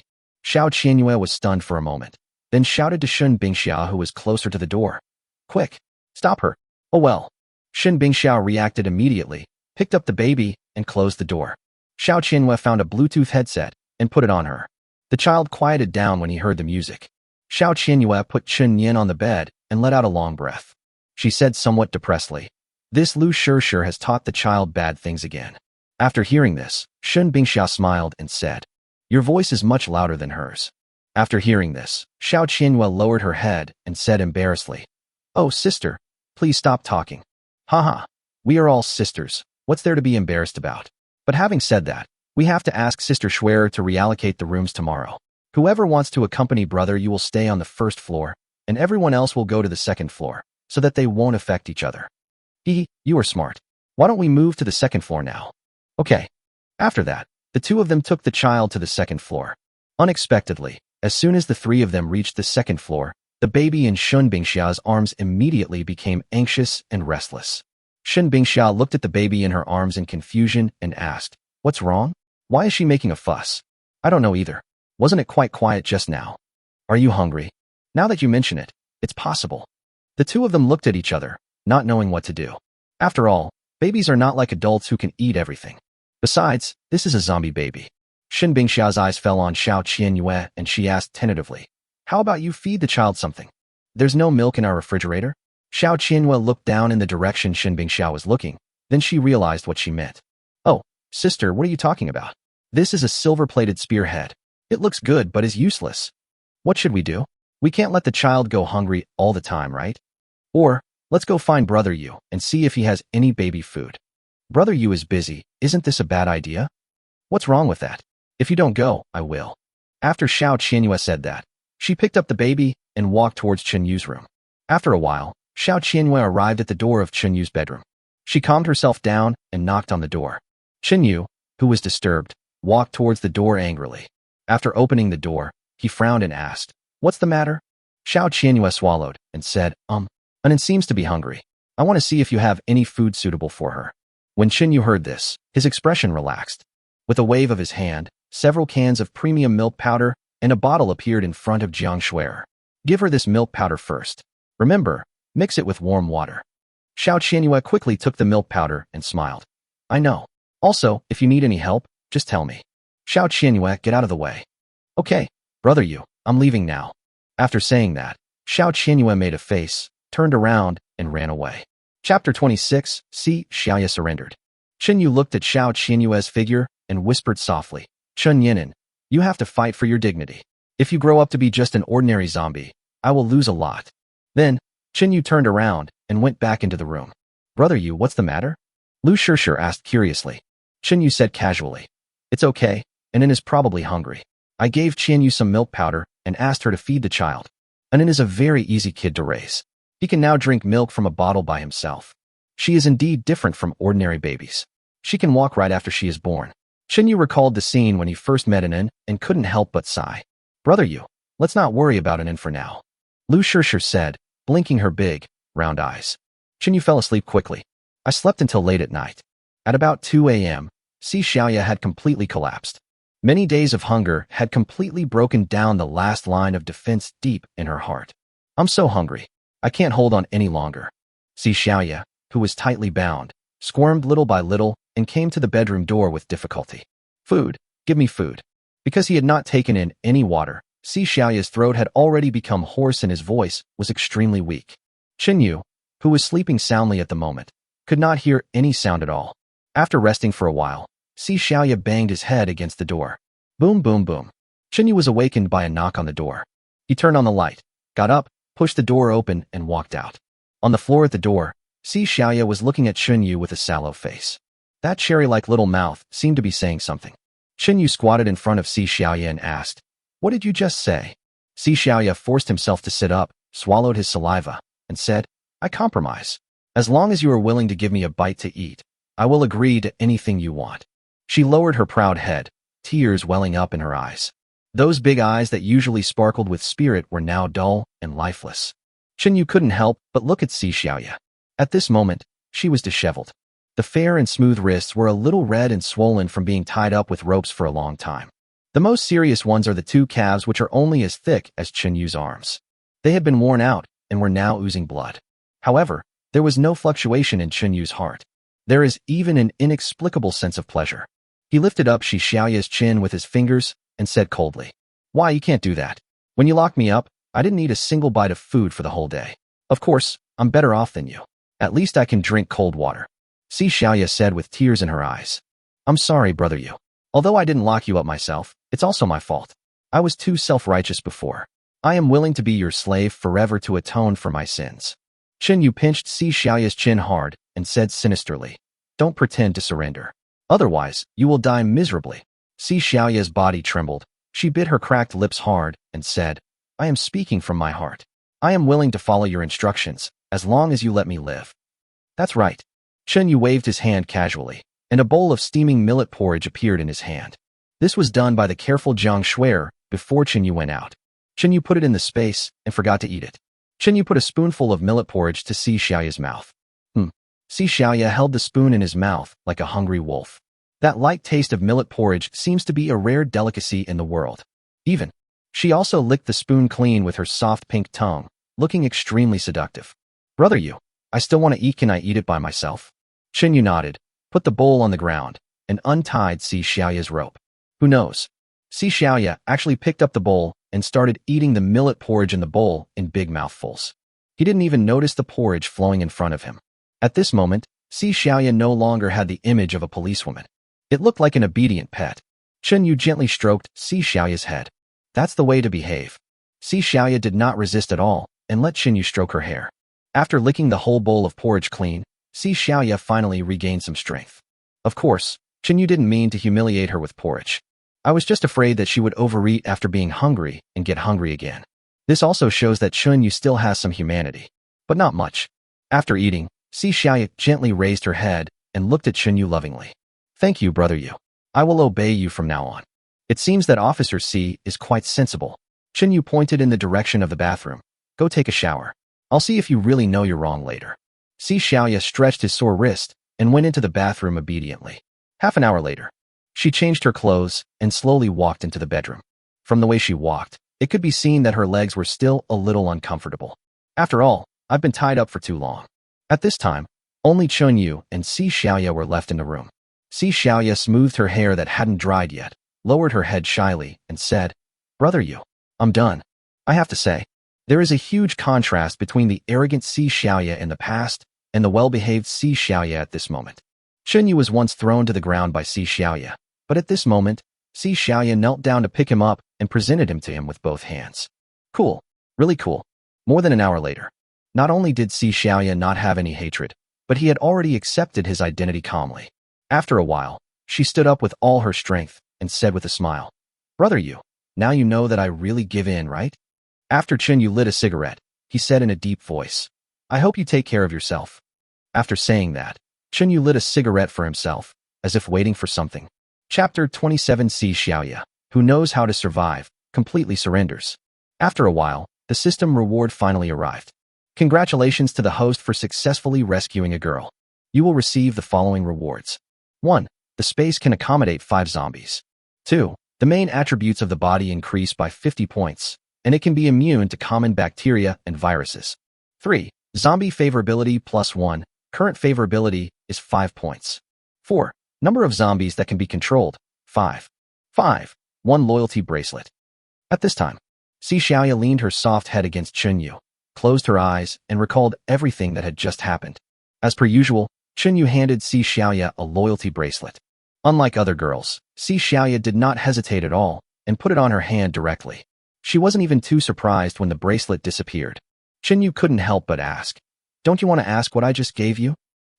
Qianyue was stunned for a moment, then shouted to Shen Bingxiao, who was closer to the door. Quick! Stop her! Oh well. Shen Bingxiao reacted immediately, picked up the baby, and closed the door. Xiao Qianyue found a Bluetooth headset and put it on her. The child quieted down when he heard the music. Xiao Qianyue put Chen Yin on the bed and let out a long breath. She said somewhat depressedly, this Lu Shishir has taught the child bad things again. After hearing this, Shen Bingxiao smiled and said, your voice is much louder than hers. After hearing this, Xiao Qianyue lowered her head and said embarrassedly, oh sister, please stop talking. Haha, we are all sisters, what's there to be embarrassed about? But having said that, we have to ask Sister Schwerer to reallocate the rooms tomorrow. Whoever wants to accompany brother, you will stay on the first floor, and everyone else will go to the second floor, so that they won't affect each other. You are smart. Why don't we move to the second floor now? Okay. After that, the two of them took the child to the second floor. Unexpectedly, as soon as the three of them reached the second floor, the baby in Shen Bingxiao's arms immediately became anxious and restless. Shen Bingxiao looked at the baby in her arms in confusion and asked, what's wrong? Why is she making a fuss? I don't know either. Wasn't it quite quiet just now? Are you hungry? Now that you mention it, it's possible. The two of them looked at each other, not knowing what to do. After all, babies are not like adults who can eat everything. Besides, this is a zombie baby. Shen Bingxiao's eyes fell on Xiao Qianyue and she asked tentatively, how about you feed the child something? There's no milk in our refrigerator? Xiao Qianyue looked down in the direction Shen Bingxiao was looking, then she realized what she meant. Oh, sister, what are you talking about? This is a silver-plated spearhead. It looks good but is useless. What should we do? We can't let the child go hungry all the time, right? Or, let's go find Brother Yu and see if he has any baby food. Brother Yu is busy, isn't this a bad idea? What's wrong with that? If you don't go, I will. After Xiao Qianyue said that, she picked up the baby and walked towards Chen Yu's room. After a while, Xiao Qianyue arrived at the door of Chen Yu's bedroom. She calmed herself down and knocked on the door. Chen Yu, who was disturbed, walked towards the door angrily. After opening the door, he frowned and asked, what's the matter? Xiao Qianyue swallowed and said, Anin seems to be hungry. I want to see if you have any food suitable for her. When Chen Yu heard this, his expression relaxed. With a wave of his hand, several cans of premium milk powder and a bottle appeared in front of Jiang Schwerer. Give her this milk powder first. Remember, mix it with warm water. Xiao Qianyue quickly took the milk powder and smiled. I know. Also, if you need any help, just tell me. Xiao Qianyue, get out of the way. Okay, Brother Yu, I'm leaving now. After saying that, Xiao Qianyue made a face, turned around, and ran away. Chapter 26, See, Xiaoya surrendered. Chen Yu looked at Xiao Qianyue's figure and whispered softly, Chen Yinan, you have to fight for your dignity. If you grow up to be just an ordinary zombie, I will lose a lot. Then, Chen Yu turned around and went back into the room. Brother Yu, what's the matter? Lu Shishir asked curiously. Chen Yu said casually, it's okay, Anin is probably hungry. I gave Chen Yu some milk powder and asked her to feed the child. Anin is a very easy kid to raise. He can now drink milk from a bottle by himself. She is indeed different from ordinary babies. She can walk right after she is born. Chen Yu recalled the scene when he first met Anin and couldn't help but sigh. Brother Yu, let's not worry about Anin for now. Lu Shishir said, blinking her big, round eyes. Chen Yu fell asleep quickly. I slept until late at night. At about 2 a.m., Si Xiaoya had completely collapsed. Many days of hunger had completely broken down the last line of defense deep in her heart. I'm so hungry. I can't hold on any longer. Si Xiaoya, who was tightly bound, squirmed little by little and came to the bedroom door with difficulty. Food, give me food. Because he had not taken in any water, Si Xiaoya's throat had already become hoarse and his voice was extremely weak. Chen Yu, who was sleeping soundly at the moment, could not hear any sound at all. After resting for a while, Si Xiaoya banged his head against the door. Boom, boom, boom. Chen Yu was awakened by a knock on the door. He turned on the light, got up, pushed the door open, and walked out. On the floor at the door, Si Xiaoya was looking at Chen Yu with a sallow face. That cherry-like little mouth seemed to be saying something. Chen Yu squatted in front of Si Xiaoya and asked, what did you just say? Si Xiaoya forced himself to sit up, swallowed his saliva, and said, I compromise. As long as you are willing to give me a bite to eat, I will agree to anything you want. She lowered her proud head, tears welling up in her eyes. Those big eyes that usually sparkled with spirit were now dull and lifeless. Chenyu couldn't help but look at Si Xiaoya. At this moment, she was disheveled. The fair and smooth wrists were a little red and swollen from being tied up with ropes for a long time. The most serious ones are the two calves, which are only as thick as Chenyu's arms. They had been worn out and were now oozing blood. However, there was no fluctuation in Chenyu's heart. There is even an inexplicable sense of pleasure. He lifted up Si Xiaoya's chin with his fingers and said coldly, "Why, you can't do that. When you locked me up, I didn't eat a single bite of food for the whole day. Of course, I'm better off than you. At least I can drink cold water." Si Xiaoya said with tears in her eyes. "I'm sorry, brother Yu. Although I didn't lock you up myself, it's also my fault. I was too self-righteous before. I am willing to be your slave forever to atone for my sins." Chenyu pinched Si Xiaoya's chin hard and said sinisterly, "Don't pretend to surrender. Otherwise, you will die miserably." Si Xiaoya's body trembled. She bit her cracked lips hard and said, "I am speaking from my heart. I am willing to follow your instructions, as long as you let me live." "That's right." Chenyu waved his hand casually, and a bowl of steaming millet porridge appeared in his hand. This was done by the careful Jiang Shuer before Chenyu went out. Chenyu put it in the space and forgot to eat it. Chenyu put a spoonful of millet porridge to Si Xiaoya's mouth. Si Xiaoya held the spoon in his mouth like a hungry wolf. That light taste of millet porridge seems to be a rare delicacy in the world. She also licked the spoon clean with her soft pink tongue, looking extremely seductive. "Brother Yu, I still want to eat. Can I eat it by myself?" Chenyu nodded, put the bowl on the ground, and untied Si Xiaoya's rope. Who knows? Si Xiaoya actually picked up the bowl and started eating the millet porridge in the bowl in big mouthfuls. He didn't even notice the porridge flowing in front of him. At this moment, Si Xiaoya no longer had the image of a policewoman. It looked like an obedient pet. Chenyu gently stroked Si Xiaoya's head. That's the way to behave. Si Xiaoya did not resist at all and let Chenyu stroke her hair. After licking the whole bowl of porridge clean, Si Xiaoya finally regained some strength. Of course, Chenyu didn't mean to humiliate her with porridge. I was just afraid that she would overeat after being hungry and get hungry again. This also shows that Chenyu still has some humanity, but not much. After eating, Si Xiaoya gently raised her head and looked at Chenyu lovingly. "Thank you, brother Yu. I will obey you from now on." It seems that Officer C is quite sensible. Chenyu pointed in the direction of the bathroom. "Go take a shower. I'll see if you really know you're wrong later." Si Xiaoya stretched his sore wrist and went into the bathroom obediently. Half an hour later, she changed her clothes and slowly walked into the bedroom. From the way she walked, it could be seen that her legs were still a little uncomfortable. "After all, I've been tied up for too long." At this time, only Chenyu and Si Xiaoya were left in the room. Si Xiaoya smoothed her hair that hadn't dried yet, lowered her head shyly, and said, "Brother Yu, I'm done. I have to say, there is a huge contrast between the arrogant Si Xiaoya in the past and the well-behaved Si Xiaoya at this moment." Chenyu was once thrown to the ground by Si Xiaoya, but at this moment, Si Xiaoya knelt down to pick him up and presented him to him with both hands. Cool. Really cool. More than an hour later, not only did Si Xiaoya not have any hatred, but he had already accepted his identity calmly. After a while, she stood up with all her strength and said with a smile, "Brother Yu, now you know that I really give in, right?" After Chenyu lit a cigarette, he said in a deep voice, "I hope you take care of yourself." After saying that, Chenyu lit a cigarette for himself, as if waiting for something. Chapter 27. Si Xiaoya, who knows how to survive, completely surrenders. After a while, the system reward finally arrived. Congratulations to the host for successfully rescuing a girl. You will receive the following rewards. 1. The space can accommodate 5 zombies. 2. The main attributes of the body increase by 50 points, and it can be immune to common bacteria and viruses. 3. Zombie favorability +1. Current favorability is 5 points. 4. Number of zombies that can be controlled, 5. 5. 1 loyalty bracelet. At this time, Si Xiaoya leaned her soft head against Chenyu, closed her eyes, and recalled everything that had just happened. As per usual, Chenyu handed Si Xiaoya a loyalty bracelet. Unlike other girls, Si Xiaoya did not hesitate at all and put it on her hand directly. She wasn't even too surprised when the bracelet disappeared. Chenyu couldn't help but ask, "Don't you want to ask what I just gave you?"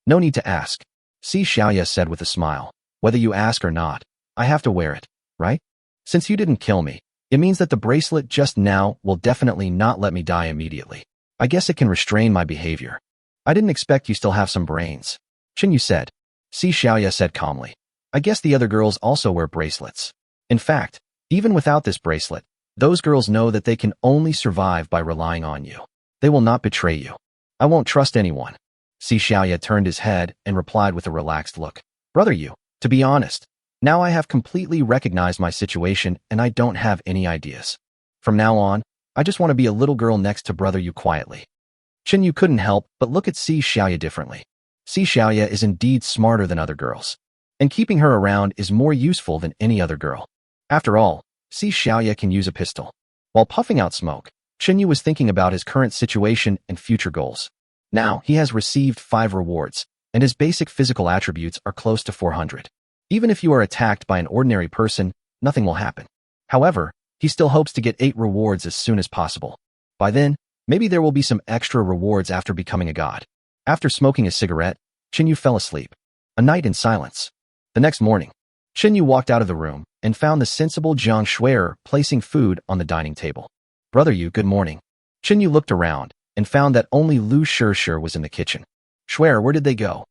"No need to ask," Si Xiaoya said with a smile. "Whether you ask or not, I have to wear it, right? Since you didn't kill me, it means that the bracelet just now will definitely not let me die immediately. I guess it can restrain my behavior." "I didn't expect you still have some brains," Chenyu said. Si Xiaoya said calmly. I guess the other girls also wear bracelets. In fact, even without this bracelet, those girls know that they can only survive by relying on you. They will not betray you. I won't trust anyone. Si Xiaoya turned his head and replied with a relaxed look. Brother Yu, to be honest, now I have completely recognized my situation and I don't have any ideas. From now on, I just want to be a little girl next to Brother Yu quietly. Chen Yu couldn't help but look at Si Xiaoya differently. Si Xiaoya is indeed smarter than other girls, and keeping her around is more useful than any other girl. After all, Si Xiaoya can use a pistol. While puffing out smoke, Chen Yu was thinking about his current situation and future goals. Now, he has received 5 rewards, and his basic physical attributes are close to 400. Even if you are attacked by an ordinary person, nothing will happen. However, he still hopes to get 8 rewards as soon as possible. By then, maybe there will be some extra rewards after becoming a god. After smoking a cigarette, Chen Yu fell asleep. A night in silence. The next morning, Chen Yu walked out of the room and found the sensible Jiang Shui'er placing food on the dining table. Brother Yu, good morning. Chen Yu looked around and found that only Lu Shishir was in the kitchen. Shui'er, where did they go?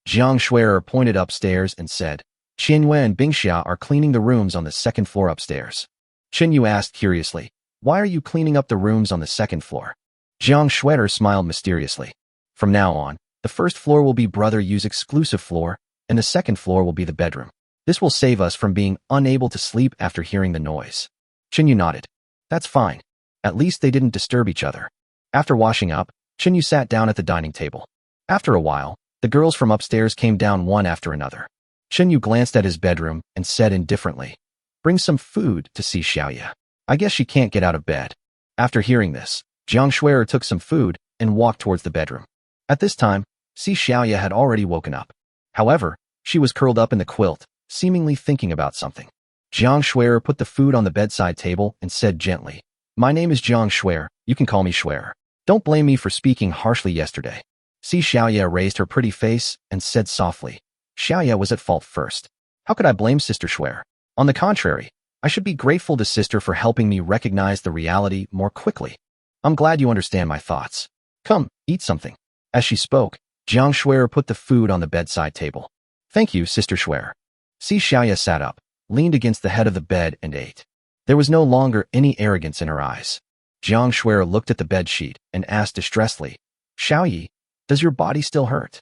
Jiang Shui'er pointed upstairs and said, Qianyue and Bingxia are cleaning the rooms on the 2nd floor upstairs. Chen Yu asked curiously, why are you cleaning up the rooms on the 2nd floor? Jiang Shui'er smiled mysteriously. From now on, the 1st floor will be Brother Yu's exclusive floor, and the 2nd floor will be the bedroom. This will save us from being unable to sleep after hearing the noise. Chen Yu nodded. That's fine. At least they didn't disturb each other. After washing up, Chen Yu sat down at the dining table. After a while, the girls from upstairs came down one after another. Chen Yu glanced at his bedroom and said indifferently, bring some food to Si Xiaoya. I guess she can't get out of bed. After hearing this, Jiang Shui'er took some food and walked towards the bedroom. At this time, Si Xiaoya had already woken up. However, she was curled up in the quilt, seemingly thinking about something. Jiang Shui'er put the food on the bedside table and said gently, my name is Jiang Shui'er, you can call me Shui'er. Don't blame me for speaking harshly yesterday. Si Xiaoya raised her pretty face and said softly, Xiaoya was at fault first. How could I blame Sister Shui'er? On the contrary, I should be grateful to Sister for helping me recognize the reality more quickly. I'm glad you understand my thoughts. Come, eat something. As she spoke, Jiang Shui'er put the food on the bedside table. Thank you, Sister Shui'er. Si Xiaoya sat up, leaned against the head of the bed and ate. There was no longer any arrogance in her eyes. Jiang Shui'er looked at the bed sheet and asked distressedly, Xiaoyi, does your body still hurt?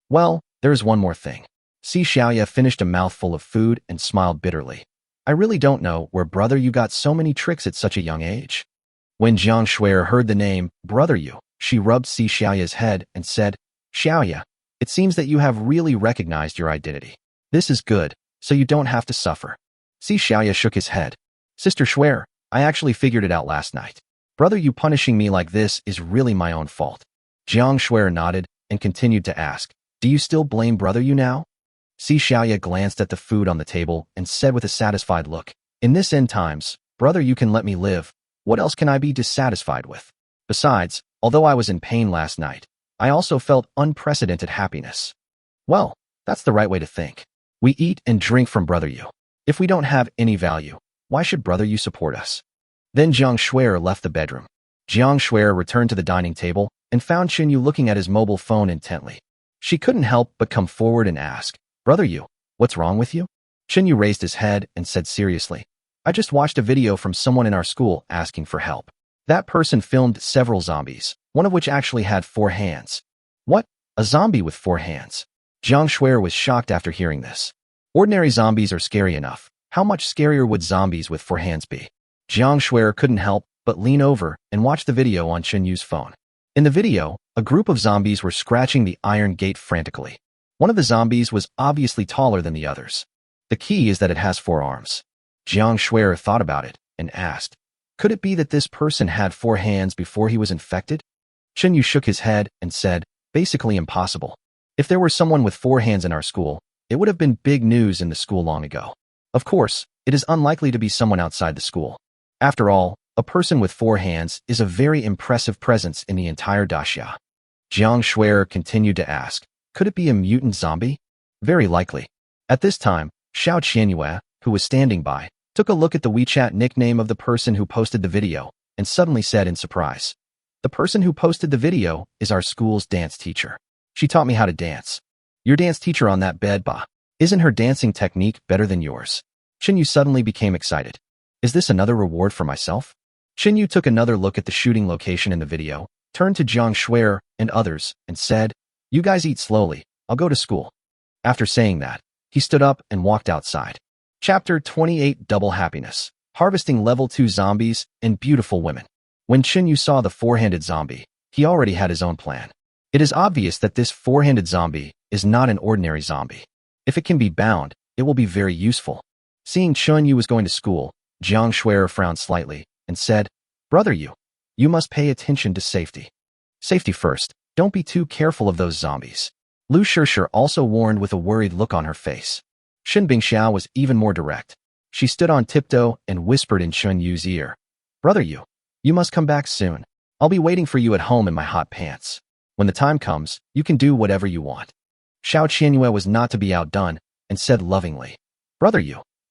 Well, there is one more thing. Si Xiaoya finished a mouthful of food and smiled bitterly. I really don't know where Brother Yu got so many tricks at such a young age. When Jiang Shui'er heard the name Brother Yu, she rubbed Si Xiaoya's head and said, Xiaoya, it seems that you have really recognized your identity. This is good, so you don't have to suffer. Si Xiaoya shook his head. Sister Shui'er, I actually figured it out last night. Brother Yu punishing me like this is really my own fault. Jiang Shui'er nodded and continued to ask, do you still blame Brother Yu now? Si Xiaoya glanced at the food on the table and said with a satisfied look, in this end times, Brother Yu can let me live. What else can I be dissatisfied with? Besides, although I was in pain last night, I also felt unprecedented happiness. Well, that's the right way to think. We eat and drink from Brother Yu. If we don't have any value, why should Brother Yu support us? Then Jiang Shui'er left the bedroom. Jiang Shui'er returned to the dining table and found Chen Yu looking at his mobile phone intently. She couldn't help but come forward and ask, Brother Yu, what's wrong with you? Chen Yu raised his head and said seriously, I just watched a video from someone in our school asking for help. That person filmed several zombies, one of which actually had 4 hands. What? A zombie with 4 hands? Jiang Shui'er was shocked after hearing this. Ordinary zombies are scary enough. How much scarier would zombies with 4 hands be? Jiang Shui'er couldn't help but lean over and watch the video on Chen Yu's phone. In the video, a group of zombies were scratching the iron gate frantically. One of the zombies was obviously taller than the others. The key is that it has 4 arms. Jiang Shui'er thought about it and asked, could it be that this person had 4 hands before he was infected? Chen Yu shook his head and said, basically impossible. If there were someone with 4 hands in our school, it would have been big news in the school long ago. Of course, it is unlikely to be someone outside the school. After all, a person with 4 hands is a very impressive presence in the entire daxia. Jiang Shui'er continued to ask, could it be a mutant zombie? Very likely. At this time, Xiao Qianyue, who was standing by, took a look at the WeChat nickname of the person who posted the video and suddenly said in surprise, the person who posted the video is our school's dance teacher. She taught me how to dance. Your dance teacher on that bed, ba. Isn't her dancing technique better than yours? Chinyu suddenly became excited. Is this another reward for myself? Chinyu took another look at the shooting location in the video, turned to Jiang Shuer and others, and said, "You guys eat slowly, I'll go to school." After saying that, he stood up and walked outside. Chapter 28 Double Happiness. Harvesting Level 2 Zombies and Beautiful Women. When Chinyu saw the four-handed zombie, he already had his own plan. It is obvious that this four-handed zombie is not an ordinary zombie. If it can be bound, it will be very useful. Seeing Chinyu was going to school, Jiang Shuer frowned slightly and said, "Brother you must pay attention to safety. Safety first, don't be too careful of those zombies." Lu Shishir also warned with a worried look on her face. Shen Bingxiao was even more direct. She stood on tiptoe and whispered in Chunyu's ear, "Brother you must come back soon. I'll be waiting for you at home in my hot pants. When the time comes, you can do whatever you want." Xiao Qianyue was not to be outdone and said lovingly, "Brother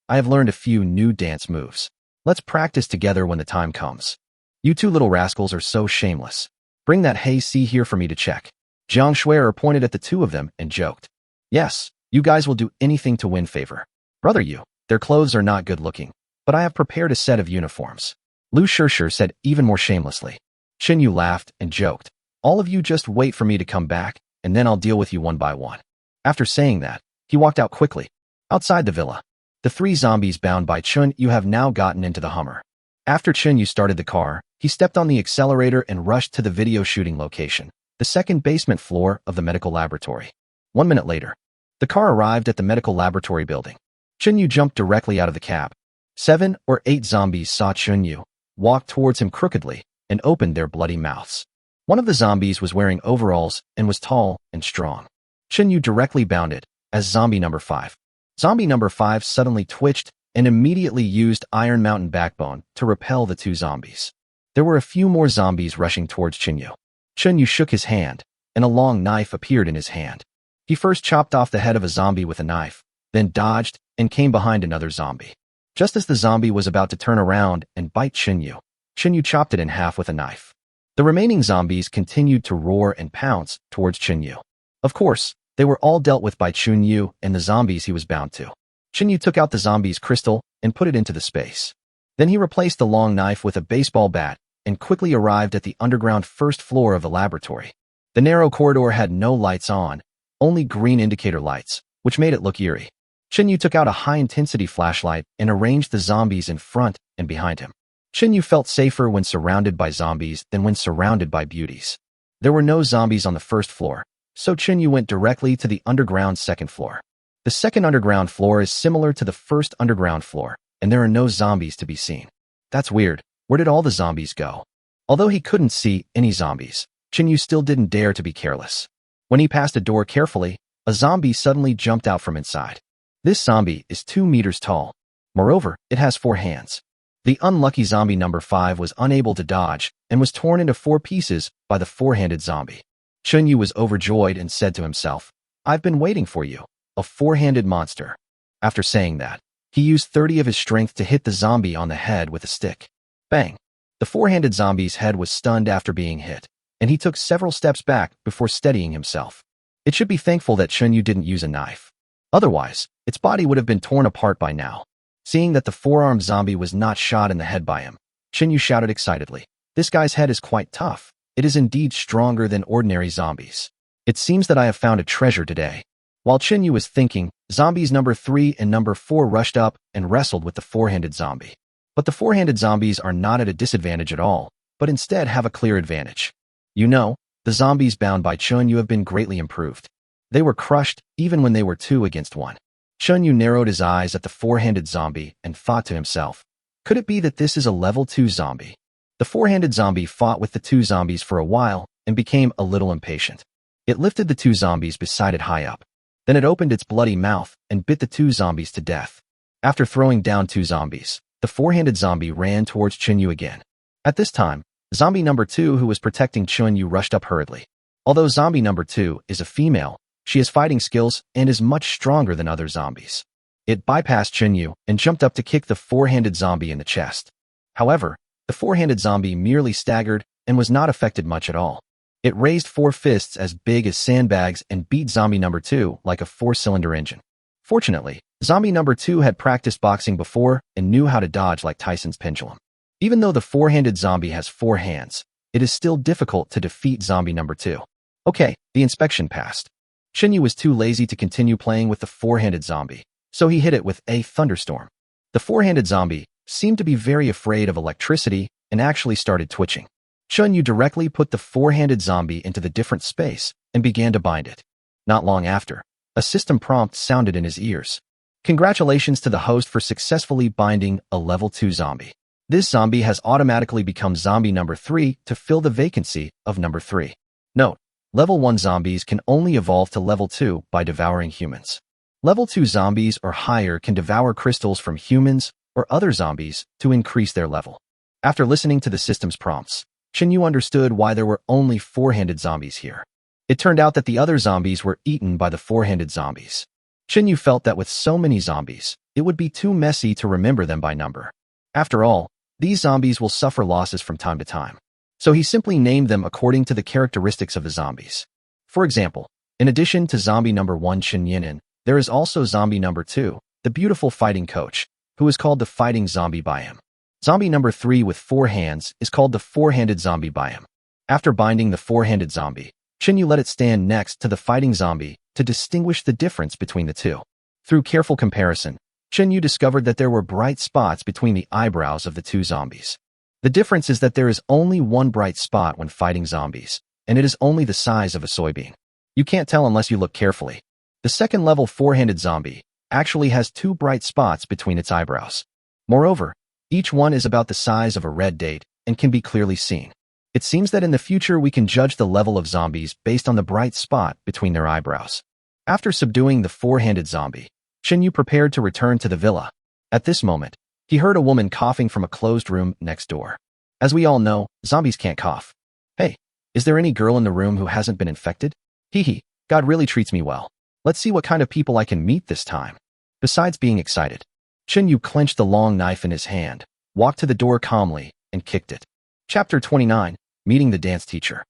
I have learned a few new dance moves. Let's practice together when the time comes. You two little rascals are so shameless. Bring that Hey-Si here for me to check." Jiang Shuer pointed at the two of them and joked, "Yes, you guys will do anything to win favor. Brother their clothes are not good looking, but I have prepared a set of uniforms." Lu Shishir said even more shamelessly. Chinyu laughed and joked, "All of you just wait for me to come back, and then I'll deal with you one by one." After saying that, he walked out quickly. Outside the villa, the three zombies bound by Chinyu have now gotten into the Hummer. After Chinyu started the car, he stepped on the accelerator and rushed to the video shooting location, the second basement floor of the medical laboratory. 1 minute later, the car arrived at the medical laboratory building. Chinyu jumped directly out of the cab. 7 or 8 zombies saw Chinyu, walked towards him crookedly, and opened their bloody mouths. One of the zombies was wearing overalls and was tall and strong. Chinyu directly bounded as zombie number 5. Zombie number 5 suddenly twitched and immediately used Iron Mountain Backbone to repel the two zombies. There were a few more zombies rushing towards Chinyu. Chinyu shook his hand, and a long knife appeared in his hand. He first chopped off the head of a zombie with a knife, then dodged and came behind another zombie. Just as the zombie was about to turn around and bite Chinyu, Chinyu chopped it in half with a knife. The remaining zombies continued to roar and pounce towards Chinyu. Of course, they were all dealt with by Chinyu and the zombies he was bound to. Chinyu took out the zombie's crystal and put it into the space. Then he replaced the long knife with a baseball bat and quickly arrived at the underground first floor of the laboratory. The narrow corridor had no lights on, only green indicator lights, which made it look eerie. Chinyu took out a high-intensity flashlight and arranged the zombies in front and behind him. Chinyu felt safer when surrounded by zombies than when surrounded by beauties. There were no zombies on the first floor, so Chinyu went directly to the underground second floor. The second underground floor is similar to the first underground floor, and there are no zombies to be seen. That's weird. Where did all the zombies go? Although he couldn't see any zombies, Chinyu still didn't dare to be careless. When he passed a door carefully, a zombie suddenly jumped out from inside. This zombie is 2 meters tall. Moreover, it has 4 hands. The unlucky zombie number 5 was unable to dodge and was torn into 4 pieces by the four-handed zombie. Chinyu was overjoyed and said to himself, "I've been waiting for you, a four-handed monster." After saying that, he used 30 of his strength to hit the zombie on the head with a stick. Bang! The four-handed zombie's head was stunned after being hit, and he took several steps back before steadying himself. It should be thankful that Chinyu didn't use a knife. Otherwise, its body would have been torn apart by now. Seeing that the four-armed zombie was not shot in the head by him, Chinyu shouted excitedly, "This guy's head is quite tough. It is indeed stronger than ordinary zombies. It seems that I have found a treasure today." While Chinyu was thinking, zombies number 3 and number 4 rushed up and wrestled with the four-handed zombie. But the four-handed zombies are not at a disadvantage at all, but instead have a clear advantage. You know, the zombies bound by Chinyu have been greatly improved. They were crushed even when they were 2 against 1. Chinyu narrowed his eyes at the four-handed zombie and thought to himself, could it be that this is a level 2 zombie? The four-handed zombie fought with the 2 zombies for a while and became a little impatient. It lifted the 2 zombies beside it high up. Then it opened its bloody mouth and bit the 2 zombies to death. After throwing down 2 zombies, the four-handed zombie ran towards Chinyu again. At this time, zombie number 2 who was protecting Chinyu rushed up hurriedly. Although zombie number 2 is a female, she has fighting skills and is much stronger than other zombies. It bypassed Chinyu and jumped up to kick the four-handed zombie in the chest. However, the four-handed zombie merely staggered and was not affected much at all. It raised 4 fists as big as sandbags and beat zombie number 2 like a 4-cylinder engine. Fortunately, zombie number 2 had practiced boxing before and knew how to dodge like Tyson's pendulum. Even though the four-handed zombie has 4 hands, it is still difficult to defeat zombie number 2. Okay, the inspection passed. Shinyu was too lazy to continue playing with the four-handed zombie, so he hit it with a thunderstorm. The four-handed zombie seemed to be very afraid of electricity and actually started twitching. Shinyu directly put the four-handed zombie into the different space and began to bind it. Not long after, a system prompt sounded in his ears. Congratulations to the host for successfully binding a level 2 zombie. This zombie has automatically become zombie number 3 to fill the vacancy of number 3. Note, level 1 zombies can only evolve to level 2 by devouring humans. Level 2 zombies or higher can devour crystals from humans or other zombies to increase their level. After listening to the system's prompts, Shinyu understood why there were only four-handed zombies here. It turned out that the other zombies were eaten by the four-handed zombies. Shinyu felt that with so many zombies, it would be too messy to remember them by number. After all, these zombies will suffer losses from time to time. So he simply named them according to the characteristics of the zombies. For example, in addition to zombie number 1 Shinyinin, there is also zombie number 2, the beautiful fighting coach, who is called the fighting zombie by him. Zombie number 3 with 4 hands is called the four-handed zombie by him. After binding the four-handed zombie, Shinyu let it stand next to the fighting zombie to distinguish the difference between the two. Through careful comparison, Shinyu discovered that there were bright spots between the eyebrows of the two zombies. The difference is that there is only one bright spot when fighting zombies, and it is only the size of a soybean. You can't tell unless you look carefully. The second-level four-handed zombie actually has 2 bright spots between its eyebrows. Moreover, each one is about the size of a red date and can be clearly seen. It seems that in the future we can judge the level of zombies based on the bright spot between their eyebrows. After subduing the four-handed zombie, Shinyu prepared to return to the villa. At this moment, he heard a woman coughing from a closed room next door. As we all know, zombies can't cough. Hey, is there any girl in the room who hasn't been infected? Hee, God really treats me well. Let's see what kind of people I can meet this time. Besides being excited, Shinyu clenched the long knife in his hand, walked to the door calmly, and kicked it. Chapter 29, Meeting the Dance Teacher.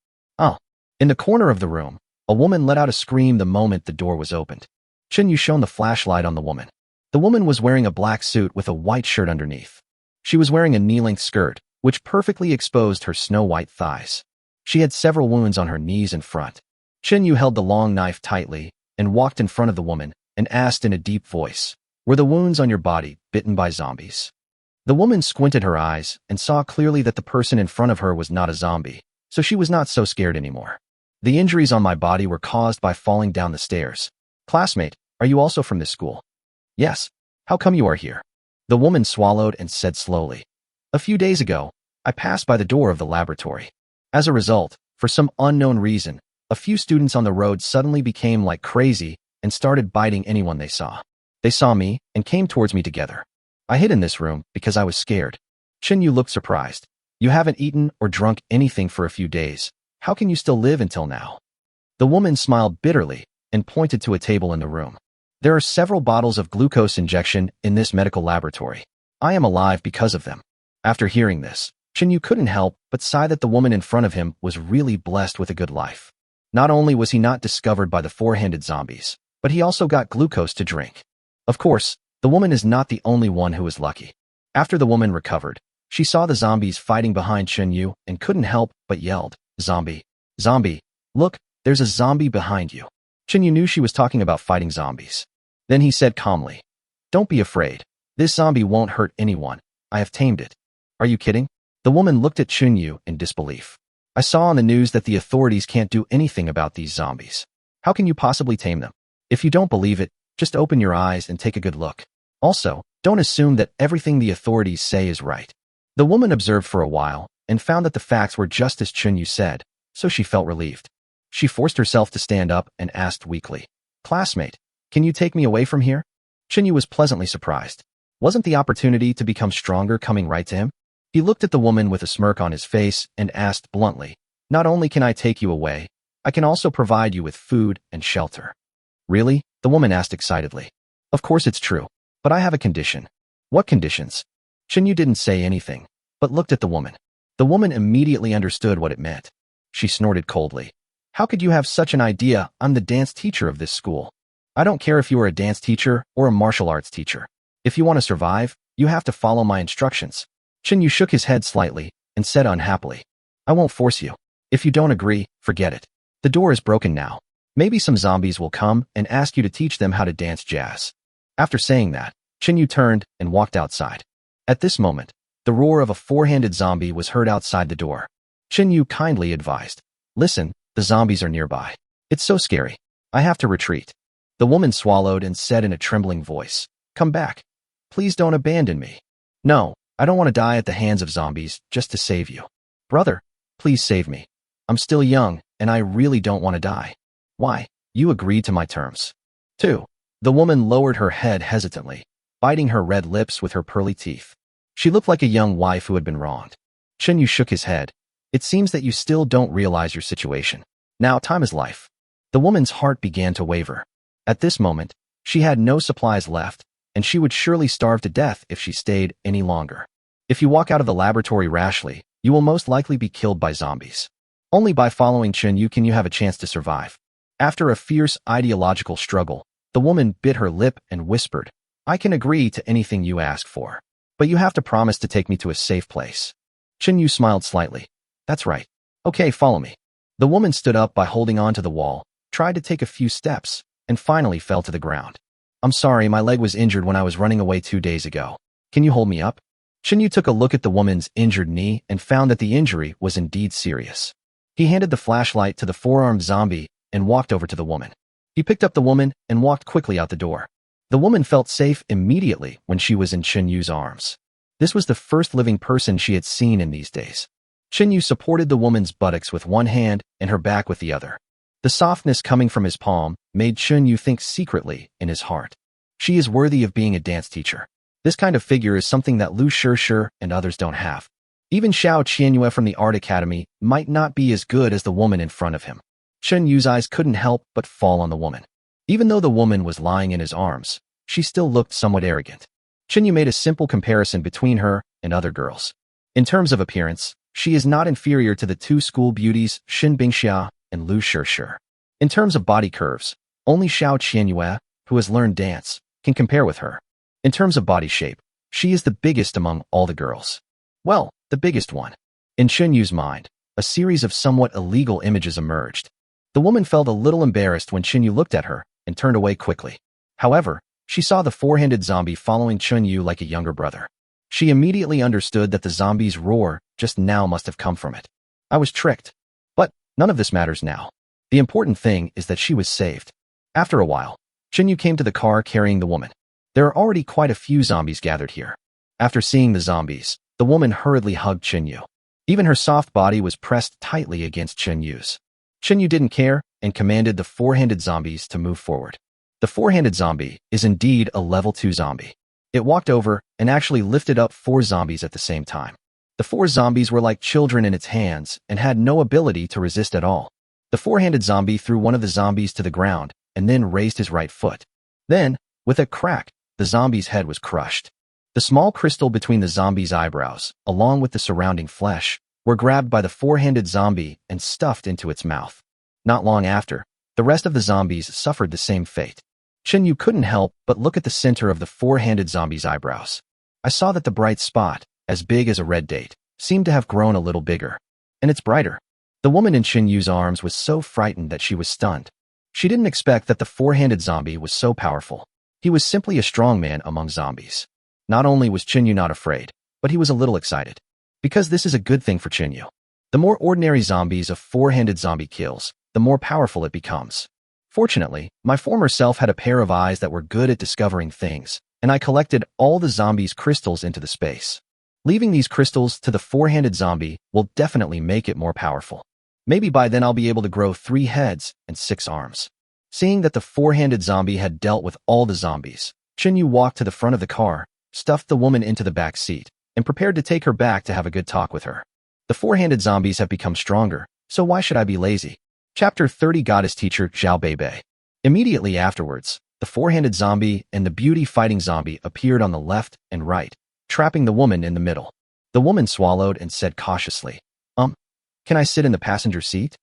In the corner of the room, a woman let out a scream the moment the door was opened. Shinyu shone the flashlight on the woman. The woman was wearing a black suit with a white shirt underneath. She was wearing a knee-length skirt, which perfectly exposed her snow-white thighs. She had several wounds on her knees and front. Shinyu held the long knife tightly and walked in front of the woman and asked in a deep voice, "Were the wounds on your body bitten by zombies?" The woman squinted her eyes and saw clearly that the person in front of her was not a zombie, so she was not so scared anymore. "The injuries on my body were caused by falling down the stairs. Classmate, are you also from this school?" "Yes. How come you are here?" The woman swallowed and said slowly, "A few days ago, I passed by the door of the laboratory. As a result, for some unknown reason, a few students on the road suddenly became like crazy and started biting anyone they saw. They saw me and came towards me together. I hid in this room because I was scared." Shinyu looked surprised. "You haven't eaten or drunk anything for a few days. How can you still live until now?" The woman smiled bitterly and pointed to a table in the room. "There are several bottles of glucose injection in this medical laboratory. I am alive because of them." After hearing this, Shinyu couldn't help but sigh that the woman in front of him was really blessed with a good life. Not only was he not discovered by the four-handed zombies, but he also got glucose to drink. Of course, the woman is not the only one who is lucky. After the woman recovered, she saw the zombies fighting behind Shinyu and couldn't help but yelled, "Zombie! Zombie! Look, there's a zombie behind you." Shinyu knew she was talking about fighting zombies. Then he said calmly, "Don't be afraid. This zombie won't hurt anyone. I have tamed it." "Are you kidding?" The woman looked at Shinyu in disbelief. "I saw on the news that the authorities can't do anything about these zombies. How can you possibly tame them? If you don't believe it, just open your eyes and take a good look. Also, don't assume that everything the authorities say is right." The woman observed for a while and found that the facts were just as Shinyu said, so she felt relieved. She forced herself to stand up and asked weakly, "Classmate, can you take me away from here?" Shinyu was pleasantly surprised. Wasn't the opportunity to become stronger coming right to him? He looked at the woman with a smirk on his face and asked bluntly, "Not only can I take you away, I can also provide you with food and shelter." "Really?" the woman asked excitedly. "Of course it's true, but I have a condition." "What conditions?" Shinyu didn't say anything, but looked at the woman. The woman immediately understood what it meant. She snorted coldly. "How could you have such an idea? I'm the dance teacher of this school." I don't care if you are a dance teacher or a martial arts teacher. If you want to survive, you have to follow my instructions. Yu shook his head slightly and said unhappily, I won't force you. If you don't agree, forget it. The door is broken now. Maybe some zombies will come and ask you to teach them how to dance jazz. After saying that, Yu turned and walked outside. At this moment, the roar of a four-handed zombie was heard outside the door. Yu kindly advised, listen, the zombies are nearby. It's so scary. I have to retreat. The woman swallowed and said in a trembling voice, come back. Please don't abandon me. No, I don't want to die at the hands of zombies just to save you. Brother, please save me. I'm still young, and I really don't want to die. Why? You agreed to my terms. 2. The woman lowered her head hesitantly, biting her red lips with her pearly teeth. She looked like a young wife who had been wronged. Yu shook his head. It seems that you still don't realize your situation. Now time is life. The woman's heart began to waver. At this moment, she had no supplies left, and she would surely starve to death if she stayed any longer. If you walk out of the laboratory rashly, you will most likely be killed by zombies. Only by following Yu can you have a chance to survive. After a fierce ideological struggle, the woman bit her lip and whispered, I can agree to anything you ask for, but you have to promise to take me to a safe place. Yu smiled slightly. That's right. Okay, follow me. The woman stood up by holding on to the wall, tried to take a few steps, and finally fell to the ground. I'm sorry, my leg was injured when I was running away 2 days ago. Can you hold me up? Yu took a look at the woman's injured knee and found that the injury was indeed serious. He handed the flashlight to the four-armed zombie and walked over to the woman. He picked up the woman and walked quickly out the door. The woman felt safe immediately when she was in Yu's arms. This was the first living person she had seen in these days. Yu supported the woman's buttocks with one hand and her back with the other. The softness coming from his palm made Yu think secretly in his heart. She is worthy of being a dance teacher. This kind of figure is something that Lu Shishir and others don't have. Even Xiao Qianyue from the Art Academy might not be as good as the woman in front of him. Yu's eyes couldn't help but fall on the woman. Even though the woman was lying in his arms, she still looked somewhat arrogant. Yu made a simple comparison between her and other girls. In terms of appearance, she is not inferior to the two school beauties Xin Bingxia and Lu Shishir. In terms of body curves, only Xiao Qianyue, who has learned dance, can compare with her. In terms of body shape, she is the biggest among all the girls. Well, the biggest one. In Yu's mind, a series of somewhat illegal images emerged. The woman felt a little embarrassed when Yu looked at her and turned away quickly. However, she saw the four-handed zombie following Yu like a younger brother. She immediately understood that the zombie's roar just now must have come from it. I was tricked. But none of this matters now. The important thing is that she was saved. After a while, Yu came to the car carrying the woman. There are already quite a few zombies gathered here. After seeing the zombies, the woman hurriedly hugged Yu. Even her soft body was pressed tightly against Yu's. Yu didn't care and commanded the four-handed zombies to move forward. The four-handed zombie is indeed a level 2 zombie. It walked over and actually lifted up 4 zombies at the same time. The 4 zombies were like children in its hands and had no ability to resist at all. The four-handed zombie threw one of the zombies to the ground and then raised his right foot. Then, with a crack, the zombie's head was crushed. The small crystal between the zombie's eyebrows, along with the surrounding flesh, were grabbed by the four-handed zombie and stuffed into its mouth. Not long after, the rest of the zombies suffered the same fate. Yu couldn't help but look at the center of the four-handed zombie's eyebrows. I saw that the bright spot, as big as a red date, seemed to have grown a little bigger. And it's brighter. The woman in Yu's arms was so frightened that she was stunned. She didn't expect that the four-handed zombie was so powerful. He was simply a strong man among zombies. Not only was Yu not afraid, but he was a little excited. Because this is a good thing for Yu. The more ordinary zombies a four-handed zombie kills, the more powerful it becomes. Fortunately, my former self had a pair of eyes that were good at discovering things, and I collected all the zombies' crystals into the space. Leaving these crystals to the four-handed zombie will definitely make it more powerful. Maybe by then I'll be able to grow 3 heads and 6 arms. Seeing that the four-handed zombie had dealt with all the zombies, Yu walked to the front of the car, stuffed the woman into the back seat, and prepared to take her back to have a good talk with her. The four-handed zombies have become stronger, so why should I be lazy? Chapter 30 Goddess Teacher Zhao Beibei. Immediately afterwards, the four-handed zombie and the beauty fighting zombie appeared on the left and right, trapping the woman in the middle. The woman swallowed and said cautiously, can I sit in the passenger seat?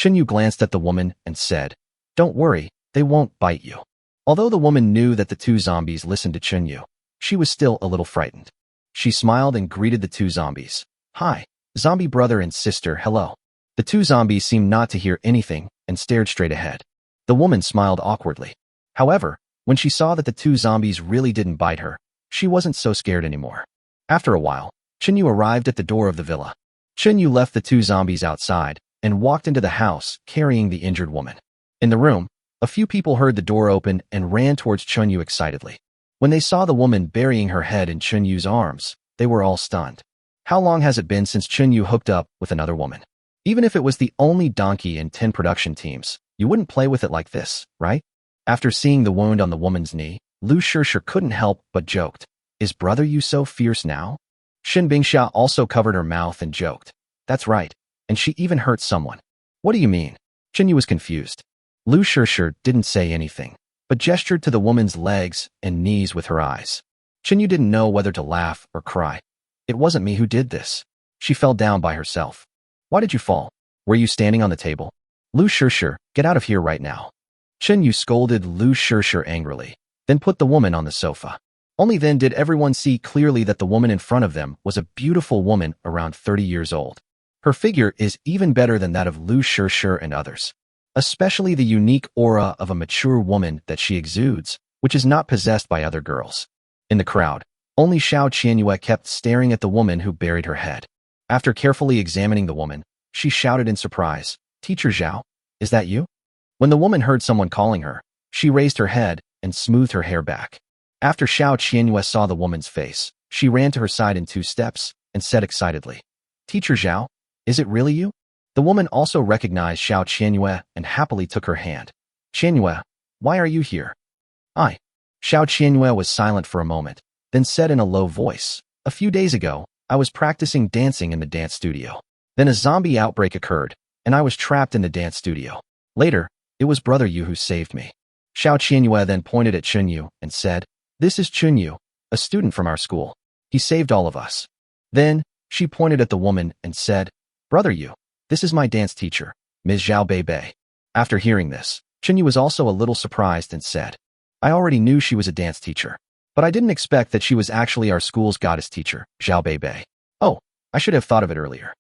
Yu glanced at the woman and said, don't worry, they won't bite you. Although the woman knew that the two zombies listened to Chunyu, she was still a little frightened. She smiled and greeted the two zombies. Hi, zombie brother and sister, hello. The two zombies seemed not to hear anything and stared straight ahead. The woman smiled awkwardly. However, when she saw that the two zombies really didn't bite her, she wasn't so scared anymore. After a while, Chunyu arrived at the door of the villa. Chunyu left the two zombies outside and walked into the house carrying the injured woman. In the room, a few people heard the door open and ran towards Chunyu excitedly. When they saw the woman burying her head in Chunyu's arms, they were all stunned. How long has it been since Chunyu hooked up with another woman? Even if it was the only donkey in 10 production teams, you wouldn't play with it like this, right? After seeing the wound on the woman's knee, Lu Shishir couldn't help but joked. Is brother you so fierce now? Shin Bingxia also covered her mouth and joked. That's right, and she even hurt someone. What do you mean? Chunyu was confused. Lu Shishir didn't say anything, but gestured to the woman's legs and knees with her eyes. Chunyu didn't know whether to laugh or cry. It wasn't me who did this. She fell down by herself. Why did you fall? Were you standing on the table? Lu Shishir, get out of here right now. Chunyu scolded Lu Shishir angrily, then put the woman on the sofa. Only then did everyone see clearly that the woman in front of them was a beautiful woman around 30 years old. Her figure is even better than that of Lu Shishir and others, especially the unique aura of a mature woman that she exudes, which is not possessed by other girls. In the crowd, only Xiao Qianyue kept staring at the woman who buried her head. After carefully examining the woman, she shouted in surprise, Teacher Zhao, is that you? When the woman heard someone calling her, she raised her head and smoothed her hair back. After Xiao Qianyue saw the woman's face, she ran to her side in 2 steps and said excitedly, Teacher Zhao, is it really you? The woman also recognized Xiao Qianyue and happily took her hand. Qianyue, why are you here? I. Xiao Qianyue was silent for a moment, then said in a low voice, a few days ago, I was practicing dancing in the dance studio. Then a zombie outbreak occurred, and I was trapped in the dance studio. Later, it was Brother Yu who saved me. Xiao Qianyue then pointed at Chunyu and said, This is Chunyu, a student from our school. He saved all of us. Then, she pointed at the woman and said, Brother Yu, this is my dance teacher, Ms. Zhao Beibei. After hearing this, Chunyu was also a little surprised and said, I already knew she was a dance teacher, but I didn't expect that she was actually our school's goddess teacher, Zhao Beibei. Oh, I should have thought of it earlier.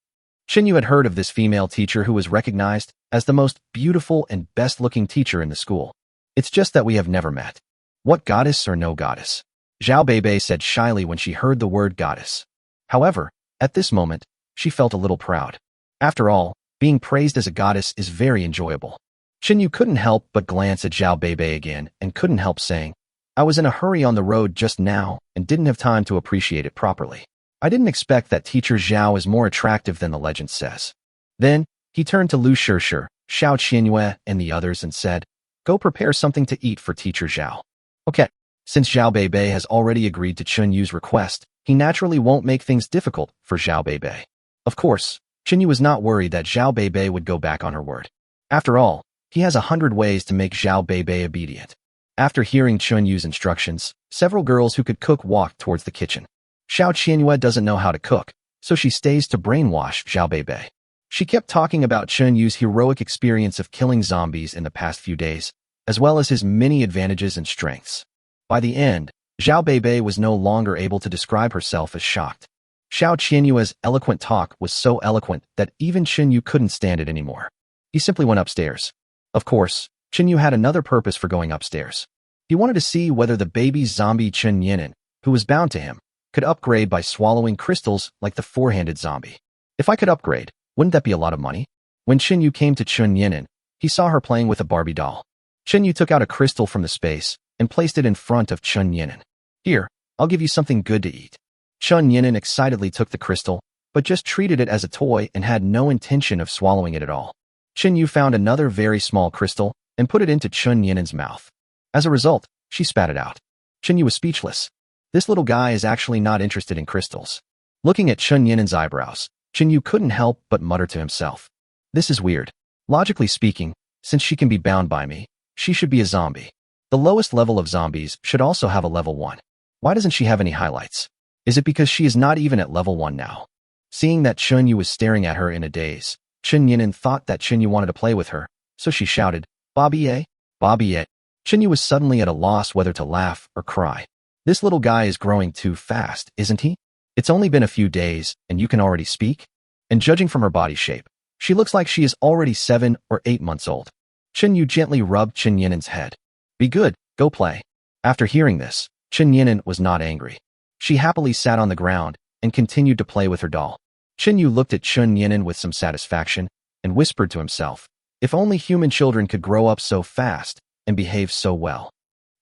Chunyu had heard of this female teacher who was recognized as the most beautiful and best-looking teacher in the school. It's just that we have never met. What goddess or no goddess? Zhao Beibei said shyly when she heard the word goddess. However, at this moment, she felt a little proud. After all, being praised as a goddess is very enjoyable. Chunyu couldn't help but glance at Zhao Beibei again and couldn't help saying, I was in a hurry on the road just now and didn't have time to appreciate it properly. I didn't expect that teacher Zhao is more attractive than the legend says. Then, he turned to Lu Shishir, Xiao Qianyue, and the others and said, Go prepare something to eat for teacher Zhao. Okay, since Zhao Beibei has already agreed to Chunyu's request, he naturally won't make things difficult for Zhao Beibei. Of course, Chunyu was not worried that Zhao Beibei would go back on her word. After all, he has 100 ways to make Zhao Beibei obedient. After hearing Chunyu's instructions, several girls who could cook walked towards the kitchen. Xiao Qianyue doesn't know how to cook, so she stays to brainwash Zhao Beibei. She kept talking about Chunyu's heroic experience of killing zombies in the past few days, as well as his many advantages and strengths. By the end, Zhao Beibei was no longer able to describe herself as shocked. Xiao Qianyue's eloquent talk was so eloquent that even Chunyu couldn't stand it anymore. He simply went upstairs. Of course, Chunyu had another purpose for going upstairs. He wanted to see whether the baby zombie Chun Yinan, who was bound to him, could upgrade by swallowing crystals like the four-handed zombie. If I could upgrade, wouldn't that be a lot of money? When Chunyu came to Chun Yinan, he saw her playing with a Barbie doll. Chunyu took out a crystal from the space and placed it in front of Chun Yinan. Here, I'll give you something good to eat. Chun Yinan excitedly took the crystal, but just treated it as a toy and had no intention of swallowing it at all. Chunyu found another very small crystal and put it into Chun Yinan's mouth. As a result, she spat it out. Chunyu was speechless. This little guy is actually not interested in crystals. Looking at Chun Yinan's eyebrows, Chunyu couldn't help but mutter to himself. This is weird. Logically speaking, since she can be bound by me, she should be a zombie. The lowest level of zombies should also have a level 1. Why doesn't she have any highlights? Is it because she is not even at level 1 now? Seeing that Chunyu was staring at her in a daze, Chun Yinan thought that Chunyu wanted to play with her, so she shouted, Bobby-a? Bobby-a? Chinyu was suddenly at a loss whether to laugh or cry. This little guy is growing too fast, isn't he? It's only been a few days, and you can already speak? And judging from her body shape, she looks like she is already 7 or 8 months old. Chinyu gently rubbed Qin Yinen's head. Be good, go play. After hearing this, Qin Yinen was not angry. She happily sat on the ground and continued to play with her doll. Chinyu looked at Qin Yinen with some satisfaction and whispered to himself, if only human children could grow up so fast and behave so well.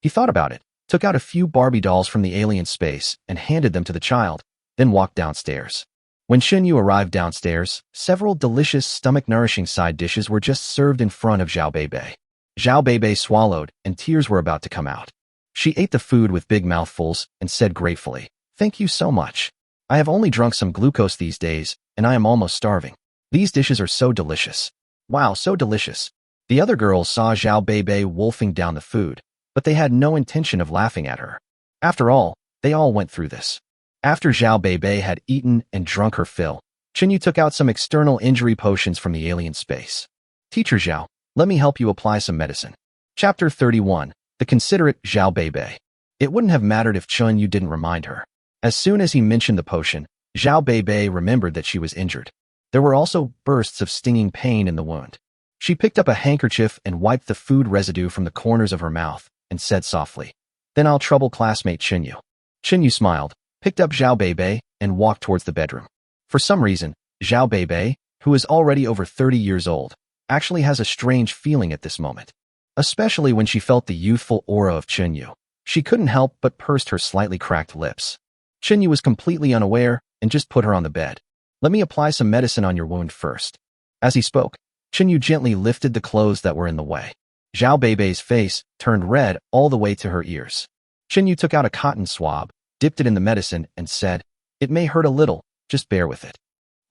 He thought about it, took out a few Barbie dolls from the alien space and handed them to the child, then walked downstairs. When Xinyu arrived downstairs, several delicious stomach-nourishing side dishes were just served in front of Zhao Beibei. Zhao Beibei swallowed, and tears were about to come out. She ate the food with big mouthfuls and said gratefully, "Thank you so much. I have only drunk some glucose these days, and I am almost starving. These dishes are so delicious. Wow, so delicious." The other girls saw Zhao Beibei wolfing down the food, but they had no intention of laughing at her. After all, they all went through this. After Zhao Beibei had eaten and drunk her fill, Chinyu took out some external injury potions from the alien space. "Teacher Zhao, let me help you apply some medicine." Chapter 31. The considerate Zhao Beibei. It wouldn't have mattered if Chunyu didn't remind her. As soon as he mentioned the potion, Zhao Beibei remembered that she was injured. There were also bursts of stinging pain in the wound. She picked up a handkerchief and wiped the food residue from the corners of her mouth and said softly, "Then I'll trouble classmate Chinyu." Chinyu smiled, picked up Zhao Beibei, and walked towards the bedroom. For some reason, Zhao Beibei, who is already over 30 years old, actually has a strange feeling at this moment. Especially when she felt the youthful aura of Chinyu. She couldn't help but pursed her slightly cracked lips. Chinyu was completely unaware and just put her on the bed. "Let me apply some medicine on your wound first." As he spoke, Chinyu gently lifted the clothes that were in the way. Zhao Beibei's face turned red all the way to her ears. Chinyu took out a cotton swab, dipped it in the medicine, and said, "It may hurt a little, just bear with it."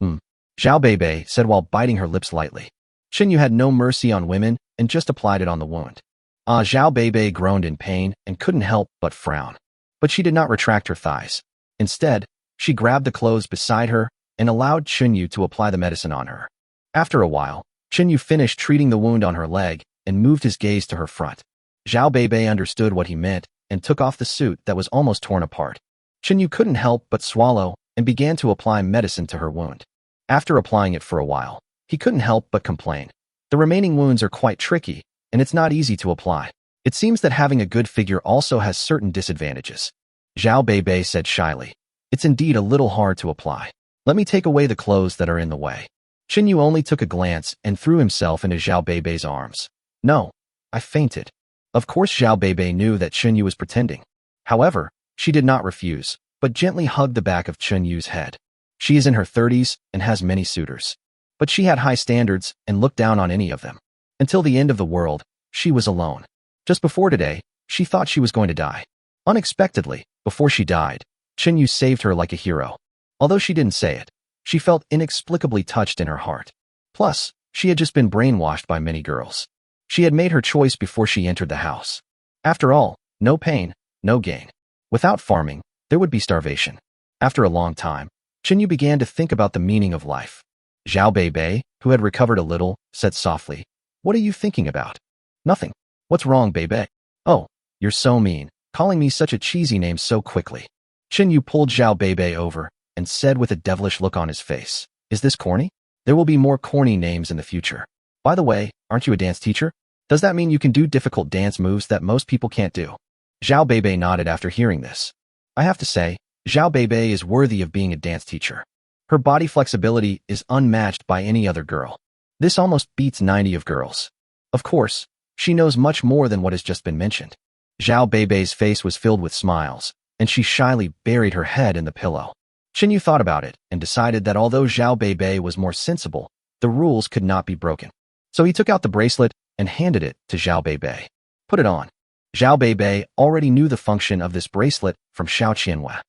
Zhao Beibei said while biting her lips lightly. Chinyu had no mercy on women and just applied it on the wound. Zhao Beibei groaned in pain and couldn't help but frown. But she did not retract her thighs. Instead, she grabbed the clothes beside her and allowed Chinyu to apply the medicine on her. After a while, Chinyu finished treating the wound on her leg and moved his gaze to her front. Zhao Beibei understood what he meant and took off the suit that was almost torn apart. Chinyu couldn't help but swallow and began to apply medicine to her wound. After applying it for a while, he couldn't help but complain. The remaining wounds are quite tricky, and it's not easy to apply. It seems that having a good figure also has certain disadvantages. Zhao Beibei said shyly, "It's indeed a little hard to apply. Let me take away the clothes that are in the way." Chinyu only took a glance and threw himself into Zhao Beibei's arms. "No, I fainted." Of course Zhao Beibei knew that Chinyu was pretending. However, she did not refuse, but gently hugged the back of Chinyu's head. She is in her 30s and has many suitors. But she had high standards and looked down on any of them. Until the end of the world, she was alone. Just before today, she thought she was going to die. Unexpectedly, before she died, Chinyu saved her like a hero. Although she didn't say it, she felt inexplicably touched in her heart. Plus, she had just been brainwashed by many girls. She had made her choice before she entered the house. After all, no pain, no gain. Without farming, there would be starvation. After a long time, Chinyu began to think about the meaning of life. Zhao Beibei, who had recovered a little, said softly, "What are you thinking about?" "Nothing. What's wrong, Beibei?" "Oh, you're so mean, calling me such a cheesy name so quickly." Chinyu pulled Zhao Beibei over and said with a devilish look on his face, "Is this corny? There will be more corny names in the future. By the way, aren't you a dance teacher? Does that mean you can do difficult dance moves that most people can't do?" Zhao Beibei nodded after hearing this. I have to say, Zhao Beibei is worthy of being a dance teacher. Her body flexibility is unmatched by any other girl. This almost beats 90 of girls. Of course, she knows much more than what has just been mentioned. Zhao Beibei's face was filled with smiles, and she shyly buried her head in the pillow. Chinyu thought about it and decided that although Zhao Beibei was more sensible, the rules could not be broken. So he took out the bracelet and handed it to Zhao Beibei. "Put it on." Zhao Beibei already knew the function of this bracelet from Xiao Qianhua.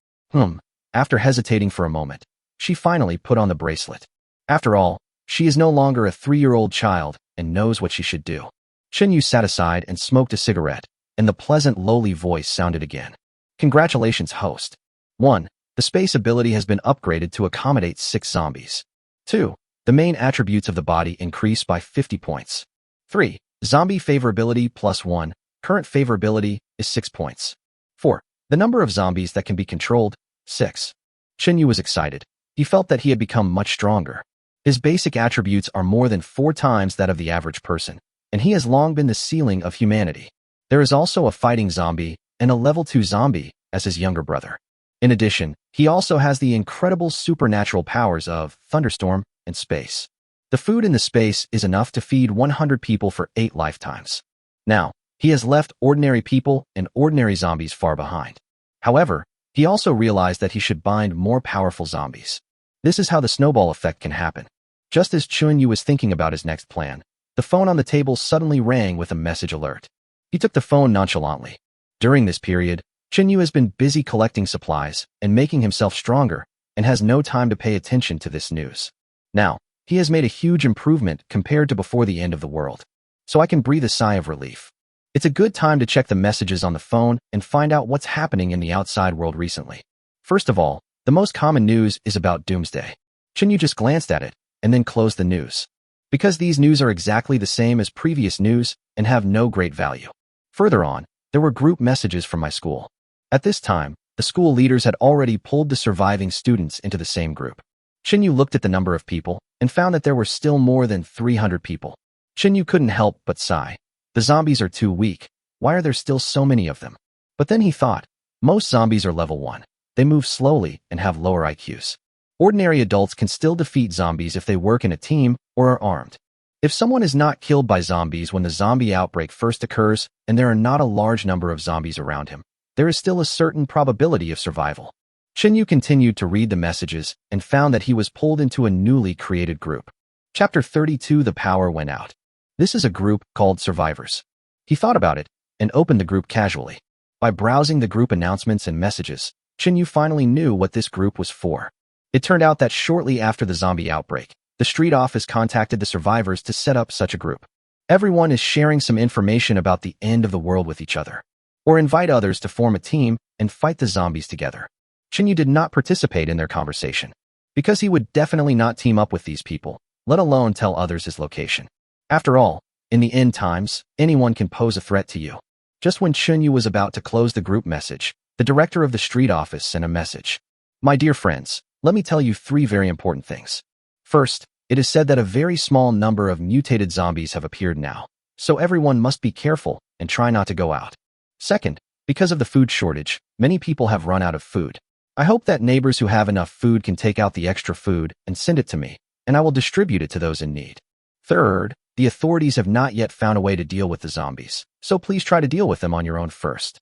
After hesitating for a moment, she finally put on the bracelet. After all, she is no longer a 3-year-old child and knows what she should do. Chinyu sat aside and smoked a cigarette, and the pleasant lowly voice sounded again. "Congratulations, host. 1. The space ability has been upgraded to accommodate 6 zombies. 2. The main attributes of the body increase by 50 points. 3. Zombie favorability +1, Current favorability is 6 points. 4. The number of zombies that can be controlled, 6. Chinyu was excited. He felt that he had become much stronger. His basic attributes are more than 4 times that of the average person, and he has long been the ceiling of humanity. There is also a fighting zombie and a level 2 zombie as his younger brother. In addition, he also has the incredible supernatural powers of thunderstorm and space. The food in the space is enough to feed 100 people for 8 lifetimes. Now, he has left ordinary people and ordinary zombies far behind. However, he also realized that he should bind more powerful zombies. This is how the snowball effect can happen. Just as Chunyu was thinking about his next plan, the phone on the table suddenly rang with a message alert. He took the phone nonchalantly. During this period, Chunyu has been busy collecting supplies and making himself stronger and has no time to pay attention to this news. Now, he has made a huge improvement compared to before the end of the world. So I can breathe a sigh of relief. It's a good time to check the messages on the phone and find out what's happening in the outside world recently. First of all, the most common news is about doomsday. Chunyu just glanced at it and then closed the news. Because these news are exactly the same as previous news and have no great value. Further on, there were group messages from my school. At this time, the school leaders had already pulled the surviving students into the same group. Chunyu looked at the number of people and found that there were still more than 300 people. Chunyu couldn't help but sigh. The zombies are too weak. Why are there still so many of them? But then he thought, most zombies are level 1. They move slowly and have lower IQs. Ordinary adults can still defeat zombies if they work in a team or are armed. If someone is not killed by zombies when the zombie outbreak first occurs and there are not a large number of zombies around him, there is still a certain probability of survival. Chunyu continued to read the messages and found that he was pulled into a newly created group. Chapter 32. The power went out. This is a group called Survivors. He thought about it and opened the group casually. By browsing the group announcements and messages, Chunyu finally knew what this group was for. It turned out that shortly after the zombie outbreak, the street office contacted the survivors to set up such a group. Everyone is sharing some information about the end of the world with each other, or invite others to form a team and fight the zombies together. Chunyu did not participate in their conversation, because he would definitely not team up with these people, let alone tell others his location. After all, in the end times, anyone can pose a threat to you. Just when Chunyu was about to close the group message, the director of the street office sent a message. My dear friends, let me tell you 3 very important things. First, it is said that a very small number of mutated zombies have appeared now, so everyone must be careful and try not to go out. Second, because of the food shortage, many people have run out of food. I hope that neighbors who have enough food can take out the extra food and send it to me, and I will distribute it to those in need. Third, the authorities have not yet found a way to deal with the zombies, so please try to deal with them on your own first.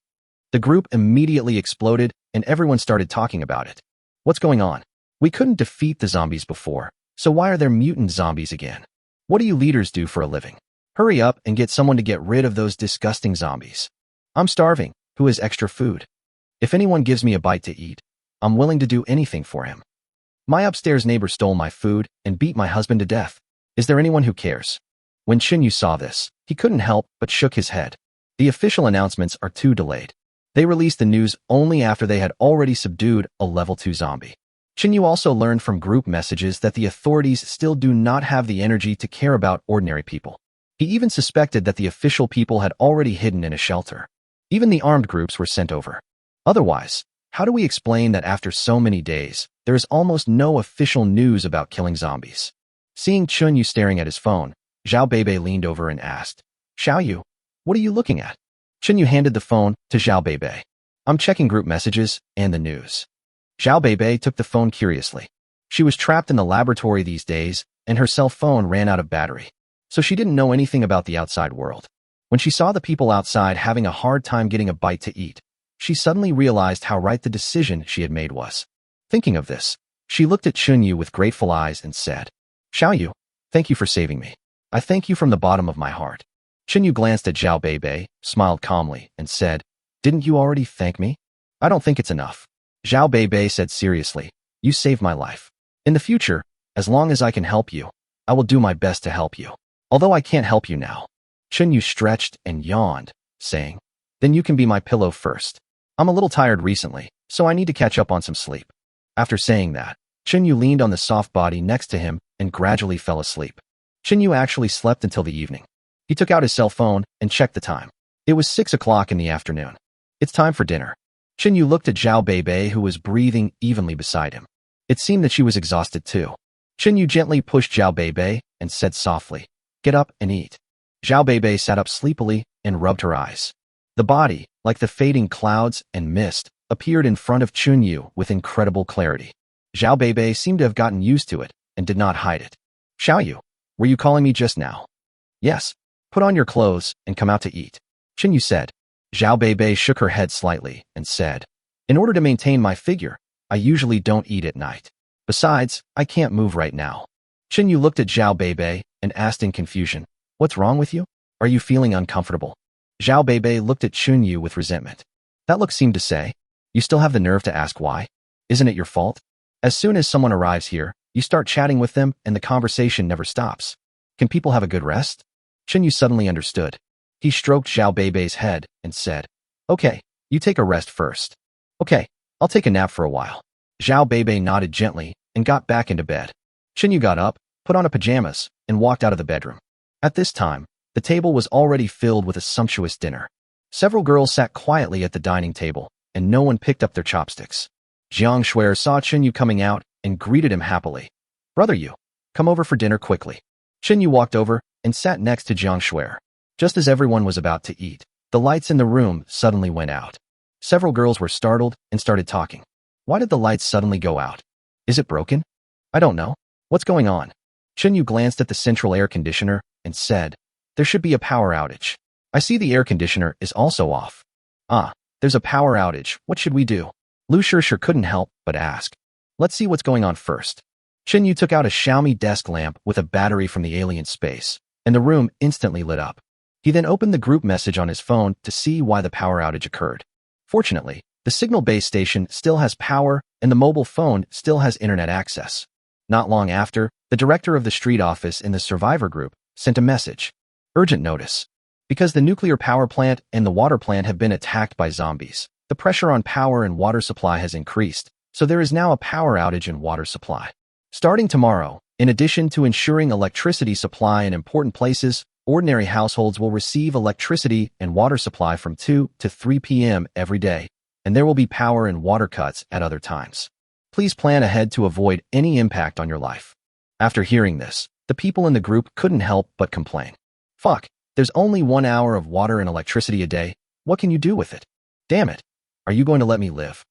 The group immediately exploded and everyone started talking about it. What's going on? We couldn't defeat the zombies before, so why are there mutant zombies again? What do you leaders do for a living? Hurry up and get someone to get rid of those disgusting zombies. I'm starving. Who has extra food? If anyone gives me a bite to eat, I'm willing to do anything for him. My upstairs neighbor stole my food and beat my husband to death. Is there anyone who cares? When Chunyu saw this, he couldn't help but shook his head. The official announcements are too delayed. They released the news only after they had already subdued a level 2 zombie. Chunyu also learned from group messages that the authorities still do not have the energy to care about ordinary people. He even suspected that the official people had already hidden in a shelter. Even the armed groups were sent over. Otherwise, how do we explain that after so many days, there is almost no official news about killing zombies? Seeing Chunyu staring at his phone, Zhao Beibei leaned over and asked, Xiaoyu, what are you looking at? Chunyu handed the phone to Zhao Beibei. I'm checking group messages and the news. Zhao Beibei took the phone curiously. She was trapped in the laboratory these days, and her cell phone ran out of battery, so she didn't know anything about the outside world. When she saw the people outside having a hard time getting a bite to eat, she suddenly realized how right the decision she had made was. Thinking of this, she looked at Chunyu with grateful eyes and said, Xiaoyu, thank you for saving me. I thank you from the bottom of my heart. Chunyu glanced at Zhao Beibei, smiled calmly, and said, Didn't you already thank me? I don't think it's enough. Zhao Beibei said seriously, You saved my life. In the future, as long as I can help you, I will do my best to help you. Although I can't help you now. Chunyu stretched and yawned, saying, Then you can be my pillow first. I'm a little tired recently, so I need to catch up on some sleep. After saying that, Chunyu leaned on the soft body next to him and gradually fell asleep. Chunyu actually slept until the evening. He took out his cell phone and checked the time. It was 6 o'clock in the afternoon. It's time for dinner. Chinyu looked at Zhao Beibei, who was breathing evenly beside him. It seemed that she was exhausted too. Chinyu gently pushed Zhao Beibei and said softly, "Get up and eat." Zhao Beibei sat up sleepily and rubbed her eyes. The body, like the fading clouds and mist, appeared in front of Chinyu with incredible clarity. Zhao Beibei seemed to have gotten used to it and did not hide it. "Xiaoyu, were you calling me just now?" "Yes. Put on your clothes and come out to eat," Chinyu said. Zhao Beibei shook her head slightly and said, "In order to maintain my figure, I usually don't eat at night. Besides, I can't move right now." Chinyu looked at Zhao Beibei and asked in confusion, "What's wrong with you? Are you feeling uncomfortable?" Zhao Beibei looked at Chinyu with resentment. That look seemed to say, "You still have the nerve to ask why? Isn't it your fault? As soon as someone arrives here, you start chatting with them and the conversation never stops. Can people have a good rest?" Chinyu suddenly understood. He stroked Zhao Beibei's head and said, "Okay, you take a rest first." "Okay, I'll take a nap for a while." Zhao Beibei nodded gently and got back into bed. Chinyu got up, put on her pajamas, and walked out of the bedroom. At this time, the table was already filled with a sumptuous dinner. Several girls sat quietly at the dining table, and no one picked up their chopsticks. Jiang Shuer saw Chinyu coming out and greeted him happily. "Brother Yu, come over for dinner quickly." Chinyu walked over and sat next to Jiang Shuer. Just as everyone was about to eat, the lights in the room suddenly went out. Several girls were startled and started talking. "Why did the lights suddenly go out? Is it broken?" "I don't know. What's going on?" Chinyu glanced at the central air conditioner and said, "There should be a power outage. I see the air conditioner is also off." "Ah, there's a power outage. What should we do?" Lu Shishir couldn't help but ask. "Let's see what's going on first." Chinyu took out a Xiaomi desk lamp with a battery from the alien space, and the room instantly lit up. He then opened the group message on his phone to see why the power outage occurred. Fortunately, the signal base station still has power and the mobile phone still has internet access. Not long after, the director of the street office in the survivor group sent a message. "Urgent notice. Because the nuclear power plant and the water plant have been attacked by zombies, the pressure on power and water supply has increased, so there is now a power outage in water supply. Starting tomorrow, in addition to ensuring electricity supply in important places, ordinary households will receive electricity and water supply from 2 to 3 p.m. every day, and there will be power and water cuts at other times. Please plan ahead to avoid any impact on your life." After hearing this, the people in the group couldn't help but complain. "Fuck, there's only 1 hour of water and electricity a day. What can you do with it? Damn it. Are you going to let me live?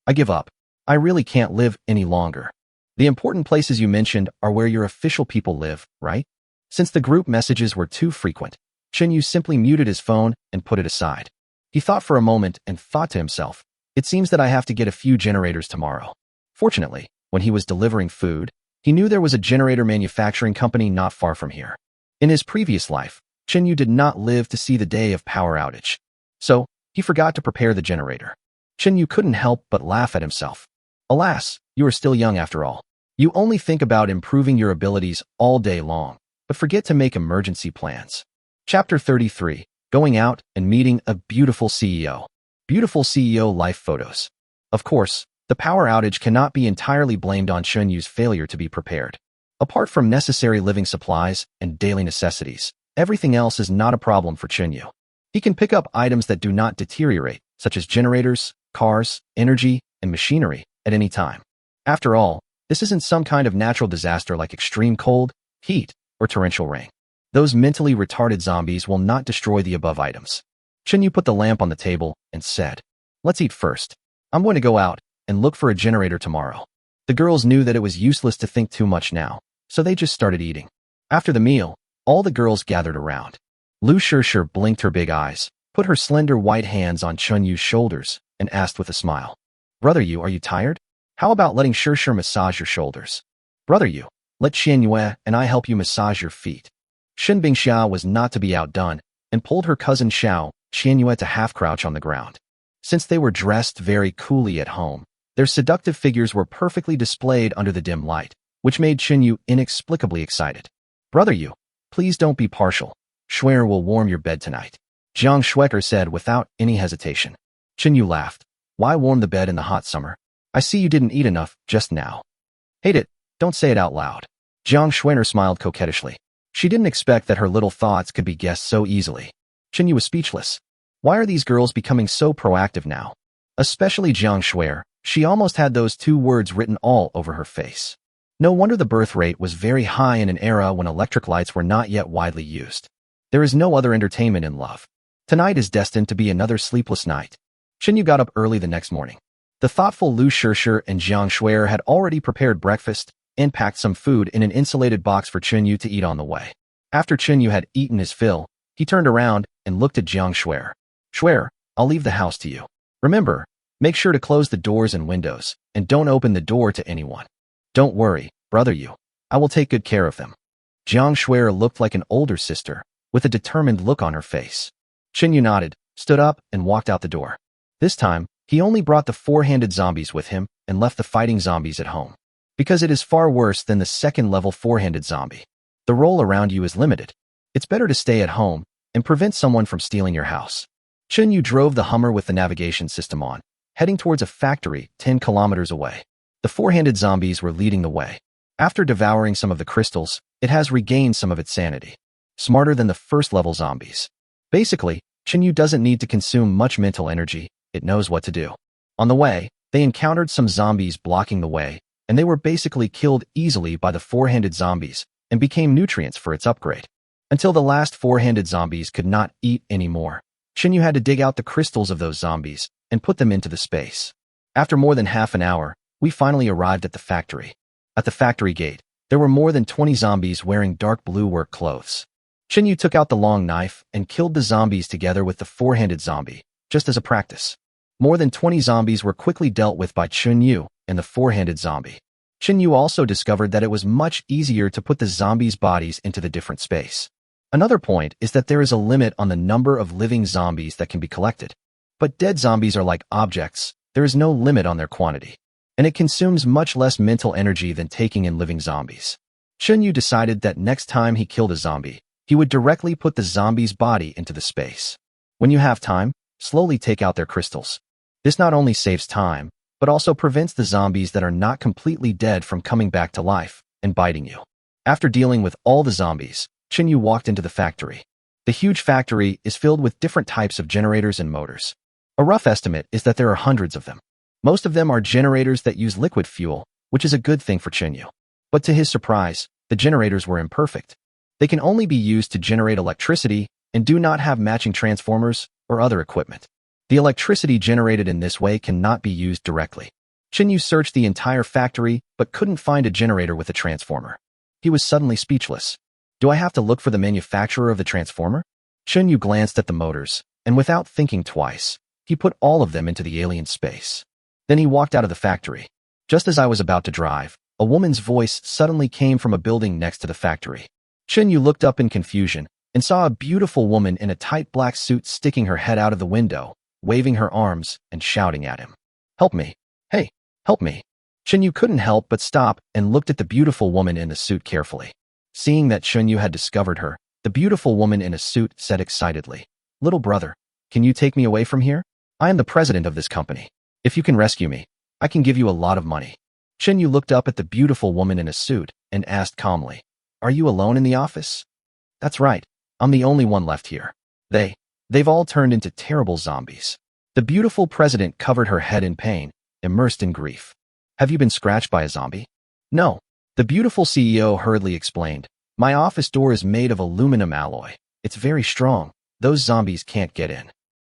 I give up. I really can't live any longer. The important places you mentioned are where your official people live, right?" Since the group messages were too frequent, Chinyu simply muted his phone and put it aside. He thought for a moment and thought to himself, "It seems that I have to get a few generators tomorrow." Fortunately, when he was delivering food, he knew there was a generator manufacturing company not far from here. In his previous life, Chinyu did not live to see the day of power outage. So, he forgot to prepare the generator. Chinyu couldn't help but laugh at himself. Alas, you are still young after all. You only think about improving your abilities all day long, but forget to make emergency plans. Chapter 33, Going Out and Meeting a Beautiful CEO. Beautiful CEO life photos. Of course, the power outage cannot be entirely blamed on Chinyu's failure to be prepared. Apart from necessary living supplies and daily necessities, everything else is not a problem for Chinyu. He can pick up items that do not deteriorate, such as generators, cars, energy, and machinery, at any time. After all, this isn't some kind of natural disaster like extreme cold, heat, or torrential rain. Those mentally retarded zombies will not destroy the above items. Chinyu put the lamp on the table and said, "Let's eat first. I'm going to go out and look for a generator tomorrow." The girls knew that it was useless to think too much now, so they just started eating. After the meal, all the girls gathered around. Lu Shishir blinked her big eyes, put her slender white hands on Chunyu's shoulders, and asked with a smile, "Brother Yu, are you tired? How about letting Shishir massage your shoulders? Brother Yu, let Qianyue and I help you massage your feet." Shen Bingxia was not to be outdone and pulled her cousin Xiao, Qianyue, to half-crouch on the ground. Since they were dressed very coolly at home, their seductive figures were perfectly displayed under the dim light, which made Chinyu inexplicably excited. "Brother Yu, please don't be partial. Schwer will warm your bed tonight," Jiang Schwecker said without any hesitation. Chinyu laughed. "Why warm the bed in the hot summer? I see you didn't eat enough just now." "Hate it. Don't say it out loud." Jiang Schwener smiled coquettishly. She didn't expect that her little thoughts could be guessed so easily. Chinyu was speechless. Why are these girls becoming so proactive now? Especially Jiang Shuer, she almost had those two words written all over her face. No wonder the birth rate was very high in an era when electric lights were not yet widely used. There is no other entertainment in love. Tonight is destined to be another sleepless night. Chenyu got up early the next morning. The thoughtful Lu Shishir and Jiang Shuer had already prepared breakfast and packed some food in an insulated box for Chenyu to eat on the way. After Chenyu had eaten his fill, he turned around and looked at Jiang Shuer. Shuer, I'll leave the house to you. Remember, make sure to close the doors and windows, and don't open the door to anyone. Don't worry, brother you. I will take good care of them. Jiang Shuer looked like an older sister, with a determined look on her face. Chenyu nodded, stood up, and walked out the door. This time, he only brought the four-handed zombies with him and left the fighting zombies at home. Because it is far worse than the second-level four-handed zombie. The role around you is limited. It's better to stay at home and prevent someone from stealing your house. Chenyu drove the Hummer with the navigation system on, heading towards a factory 10 kilometers away. The four-handed zombies were leading the way. After devouring some of the crystals, it has regained some of its sanity. Smarter than the first-level zombies. Basically, Chenyu doesn't need to consume much mental energy, it knows what to do. On the way, they encountered some zombies blocking the way, and they were basically killed easily by the four-handed zombies and became nutrients for its upgrade. Until the last four-handed zombies could not eat anymore, Chenyu had to dig out the crystals of those zombies and put them into the space. After more than half an hour, we finally arrived at the factory. At the factory gate, there were more than 20 zombies wearing dark blue work clothes. Chenyu took out the long knife and killed the zombies together with the four-handed zombie, just as a practice. More than 20 zombies were quickly dealt with by Chenyu and the four-handed zombie. Chenyu also discovered that it was much easier to put the zombies' bodies into the different space. Another point is that there is a limit on the number of living zombies that can be collected. But dead zombies are like objects, there is no limit on their quantity. And it consumes much less mental energy than taking in living zombies. Chenyu decided that next time he killed a zombie, he would directly put the zombie's body into the space. When you have time, slowly take out their crystals. This not only saves time, but also prevents the zombies that are not completely dead from coming back to life and biting you. After dealing with all the zombies, Chenyu walked into the factory. The huge factory is filled with different types of generators and motors. A rough estimate is that there are hundreds of them. Most of them are generators that use liquid fuel, which is a good thing for Chenyu. But to his surprise, the generators were imperfect. They can only be used to generate electricity and do not have matching transformers or other equipment. The electricity generated in this way cannot be used directly. Chenyu searched the entire factory but couldn't find a generator with a transformer. He was suddenly speechless. Do I have to look for the manufacturer of the transformer? Chenyu glanced at the motors, and without thinking twice, he put all of them into the alien space. Then he walked out of the factory. Just as I was about to drive, a woman's voice suddenly came from a building next to the factory. Chenyu looked up in confusion and saw a beautiful woman in a tight black suit sticking her head out of the window, waving her arms and shouting at him. Help me. Hey, help me. Chenyu couldn't help but stop and looked at the beautiful woman in the suit carefully. Seeing that Chenyu had discovered her, the beautiful woman in a suit said excitedly, "Little brother, can you take me away from here? I am the president of this company. If you can rescue me, I can give you a lot of money." Chenyu looked up at the beautiful woman in a suit and asked calmly, "Are you alone in the office?" "That's right. I'm the only one left here. They've all turned into terrible zombies." The beautiful president covered her head in pain, immersed in grief. "Have you been scratched by a zombie?" "No." The beautiful CEO hurriedly explained, "My office door is made of aluminum alloy. It's very strong. Those zombies can't get in."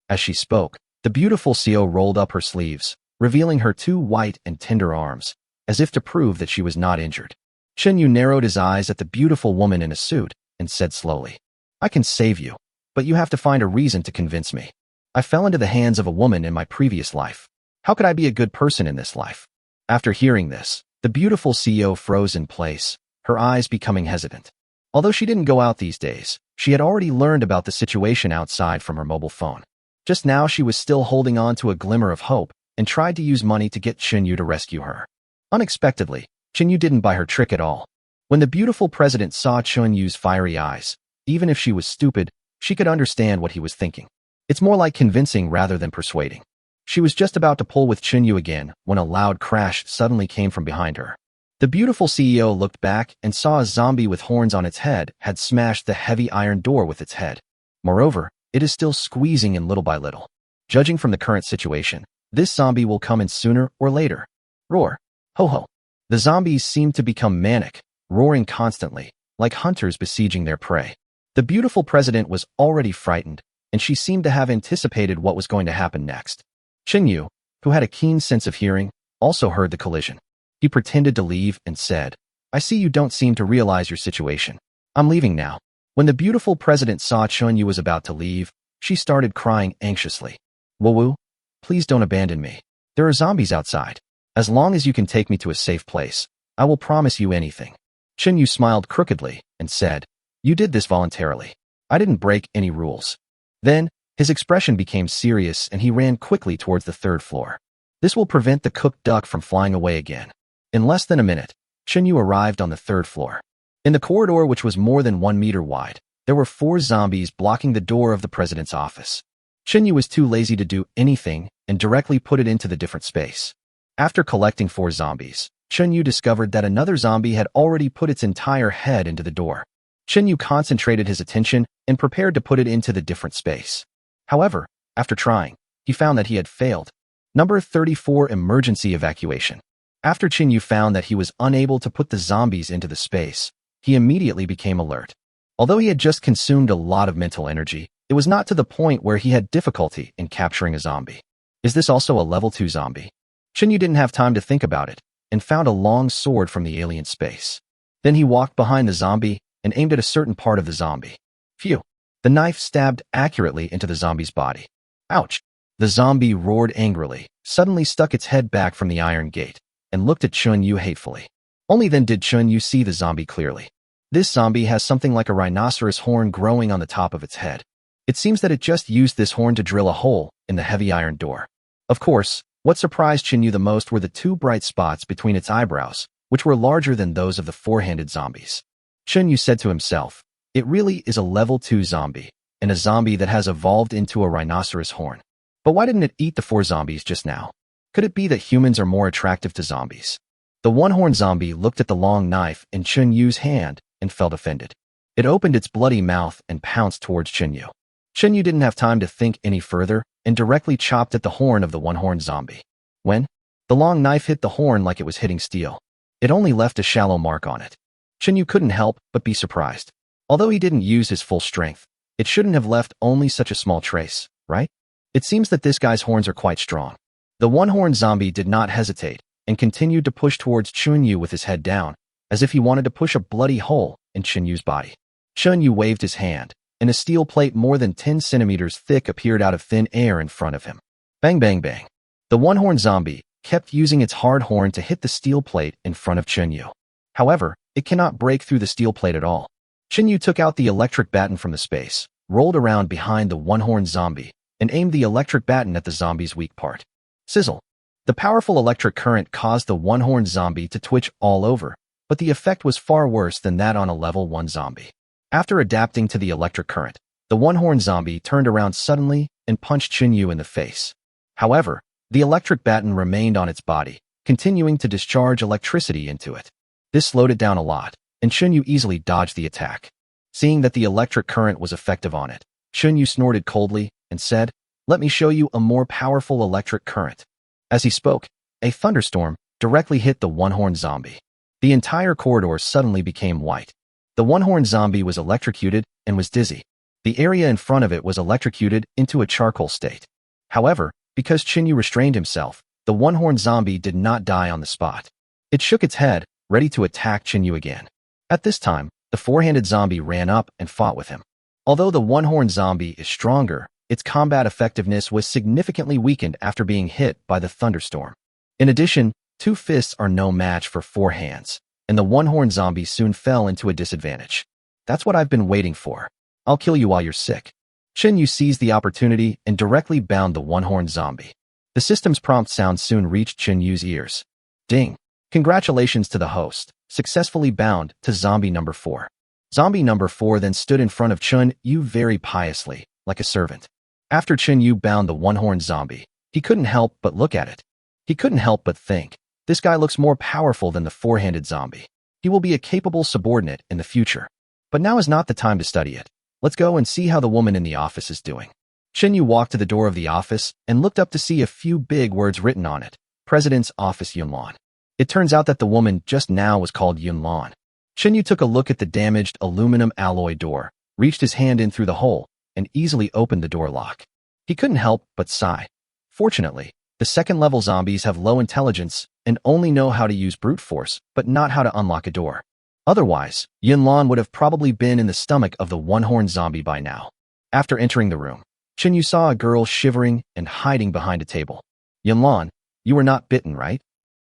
As she spoke, the beautiful CEO rolled up her sleeves, revealing her two white and tender arms, as if to prove that she was not injured. Chenyu narrowed his eyes at the beautiful woman in a suit and said slowly, "I can save you, but you have to find a reason to convince me. I fell into the hands of a woman in my previous life. How could I be a good person in this life?" After hearing this, the beautiful CEO froze in place, her eyes becoming hesitant. Although she didn't go out these days, she had already learned about the situation outside from her mobile phone. Just now she was still holding on to a glimmer of hope and tried to use money to get Chenyu to rescue her. Unexpectedly, Chenyu didn't buy her trick at all. When the beautiful president saw Chenyu's fiery eyes, even if she was stupid, she could understand what he was thinking. It's more like convincing rather than persuading. She was just about to pull with Chenyu again when a loud crash suddenly came from behind her. The beautiful CEO looked back and saw a zombie with horns on its head had smashed the heavy iron door with its head. Moreover, it is still squeezing in little by little. Judging from the current situation, this zombie will come in sooner or later. Roar. Ho ho. The zombies seemed to become manic, roaring constantly, like hunters besieging their prey. The beautiful president was already frightened, and she seemed to have anticipated what was going to happen next. Chinyu, who had a keen sense of hearing, also heard the collision. He pretended to leave and said, I see you don't seem to realize your situation. I'm leaving now. When the beautiful president saw Chinyu was about to leave, she started crying anxiously. Woo-woo, please don't abandon me. There are zombies outside. As long as you can take me to a safe place, I will promise you anything. Chinyu smiled crookedly and said, You did this voluntarily. I didn't break any rules. Then, his expression became serious and he ran quickly towards the third floor. This will prevent the cooked duck from flying away again. In less than a minute, Chinyu arrived on the third floor. In the corridor, which was more than 1 meter wide, there were 4 zombies blocking the door of the president's office. Chinyu was too lazy to do anything and directly put it into the different space. After collecting 4 zombies, Chinyu discovered that another zombie had already put its entire head into the door. Chinyu concentrated his attention and prepared to put it into the different space. However, after trying, he found that he had failed. Number 34, Emergency Evacuation. After Chinyu found that he was unable to put the zombies into the space, he immediately became alert. Although he had just consumed a lot of mental energy, it was not to the point where he had difficulty in capturing a zombie. Is this also a level 2 zombie? Chinyu didn't have time to think about it and found a long sword from the alien space. Then he walked behind the zombie and aimed at a certain part of the zombie. Phew! The knife stabbed accurately into the zombie's body. Ouch! The zombie roared angrily, suddenly stuck its head back from the iron gate, and looked at Chinyu hatefully. Only then did Chinyu see the zombie clearly. This zombie has something like a rhinoceros horn growing on the top of its head. It seems that it just used this horn to drill a hole in the heavy iron door. Of course, what surprised Chinyu the most were the 2 bright spots between its eyebrows, which were larger than those of the 4-handed zombies. Chinyu said to himself, it really is a level 2 zombie, and a zombie that has evolved into a rhinoceros horn. But why didn't it eat the 4 zombies just now? Could it be that humans are more attractive to zombies? The one-horned zombie looked at the long knife in Chinyu's hand and felt offended. It opened its bloody mouth and pounced towards Chinyu. Chinyu didn't have time to think any further and directly chopped at the horn of the one-horned zombie. When the long knife hit the horn like it was hitting steel, it only left a shallow mark on it. Chinyu couldn't help but be surprised. Although he didn't use his full strength, it shouldn't have left only such a small trace, right? It seems that this guy's horns are quite strong. The one-horned zombie did not hesitate and continued to push towards Chinyu with his head down, as if he wanted to push a bloody hole in Chinyu's body. Chinyu waved his hand, and a steel plate more than 10 centimeters thick appeared out of thin air in front of him. Bang bang bang. The one-horned zombie kept using its hard horn to hit the steel plate in front of Chinyu. However, it cannot break through the steel plate at all. Chinyu took out the electric baton from the space, rolled around behind the one-horned zombie, and aimed the electric baton at the zombie's weak part. Sizzle. The powerful electric current caused the one-horned zombie to twitch all over, but the effect was far worse than that on a level 1 zombie. After adapting to the electric current, the one-horned zombie turned around suddenly and punched Chinyu in the face. However, the electric baton remained on its body, continuing to discharge electricity into it. This slowed it down a lot, and Chinyu easily dodged the attack. Seeing that the electric current was effective on it, Chinyu snorted coldly and said, "Let me show you a more powerful electric current." As he spoke, a thunderstorm directly hit the one-horned zombie. The entire corridor suddenly became white. The one-horned zombie was electrocuted and was dizzy. The area in front of it was electrocuted into a charcoal state. However, because Chinyu restrained himself, the one-horned zombie did not die on the spot. It shook its head, ready to attack Chinyu again. At this time, the 4-handed zombie ran up and fought with him. Although the one-horned zombie is stronger, its combat effectiveness was significantly weakened after being hit by the thunderstorm. In addition, 2 fists are no match for 4 hands, and the one-horned zombie soon fell into a disadvantage. That's what I've been waiting for. I'll kill you while you're sick. Chinyu seized the opportunity and directly bound the one-horned zombie. The system's prompt sound soon reached Chinyu's ears. Ding! Congratulations to the host, successfully bound to zombie number 4. Zombie number 4 then stood in front of Chinyu very piously, like a servant. After Chinyu bound the one-horned zombie, he couldn't help but look at it. He couldn't help but think, this guy looks more powerful than the 4-handed zombie. He will be a capable subordinate in the future. But now is not the time to study it. Let's go and see how the woman in the office is doing. Chinyu walked to the door of the office and looked up to see a few big words written on it. President's Office Yunlan. It turns out that the woman just now was called Yunlan. Chinyu took a look at the damaged aluminum alloy door, reached his hand in through the hole, and easily opened the door lock. He couldn't help but sigh. Fortunately, the second-level zombies have low intelligence and only know how to use brute force, but not how to unlock a door. Otherwise, Yunlan would have probably been in the stomach of the one-horned zombie by now. After entering the room, Chinyu saw a girl shivering and hiding behind a table. Yunlan, you were not bitten, right?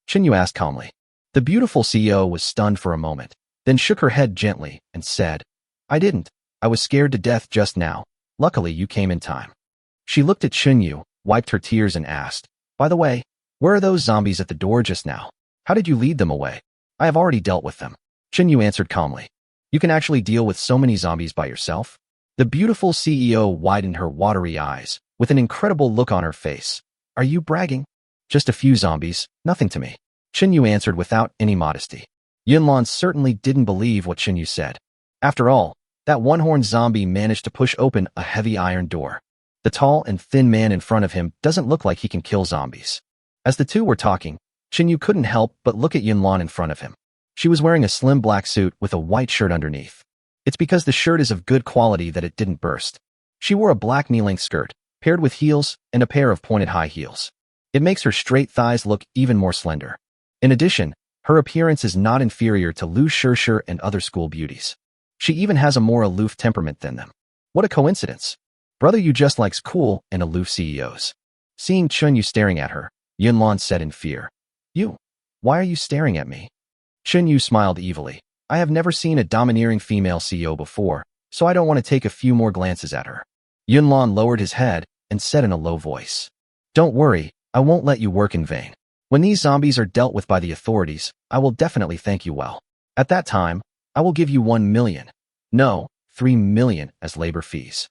Chinyu asked calmly. The beautiful CEO was stunned for a moment, then shook her head gently and said, I didn't. I was scared to death just now. Luckily, you came in time. She looked at Chinyu, wiped her tears and asked, By the way, where are those zombies at the door just now? How did you lead them away? I have already dealt with them. Chinyu answered calmly. You can actually deal with so many zombies by yourself? The beautiful CEO widened her watery eyes, with an incredible look on her face. Are you bragging? Just a few zombies, nothing to me. Chinyu answered without any modesty. Yunlan certainly didn't believe what Chinyu said. After all, that one-horned zombie managed to push open a heavy iron door. The tall and thin man in front of him doesn't look like he can kill zombies. As the two were talking, Chinyu couldn't help but look at Yunlan in front of him. She was wearing a slim black suit with a white shirt underneath. It's because the shirt is of good quality that it didn't burst. She wore a black knee-length skirt, paired with heels and a pair of pointed high heels. It makes her straight thighs look even more slender. In addition, her appearance is not inferior to Lu Shishir and other school beauties. She even has a more aloof temperament than them. What a coincidence. Brother Yu just likes cool and aloof CEOs. Seeing Chinyu staring at her, Yunlan said in fear, You, why are you staring at me? Chinyu smiled evilly. I have never seen a domineering female CEO before, so I don't want to take a few more glances at her. Yunlan lowered his head and said in a low voice, Don't worry, I won't let you work in vain. When these zombies are dealt with by the authorities, I will definitely thank you well. At that time, I will give you 1 million. No, 3 million as labor fees.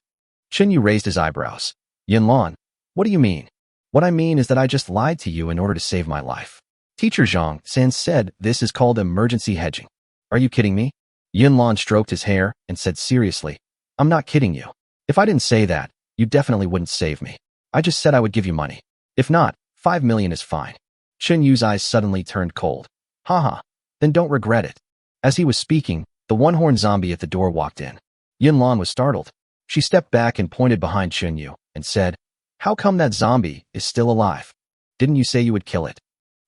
Chinyu raised his eyebrows. Yunlan, what do you mean? What I mean is that I just lied to you in order to save my life. Teacher Zhang San said this is called emergency hedging. Are you kidding me? Yunlan stroked his hair and said seriously, I'm not kidding you. If I didn't say that, you definitely wouldn't save me. I just said I would give you money. If not, 5 million is fine. Chinyu's eyes suddenly turned cold. Haha, then don't regret it. As he was speaking, the one-horned zombie at the door walked in. Yunlan was startled. She stepped back and pointed behind Chinyu and said, How come that zombie is still alive? Didn't you say you would kill it?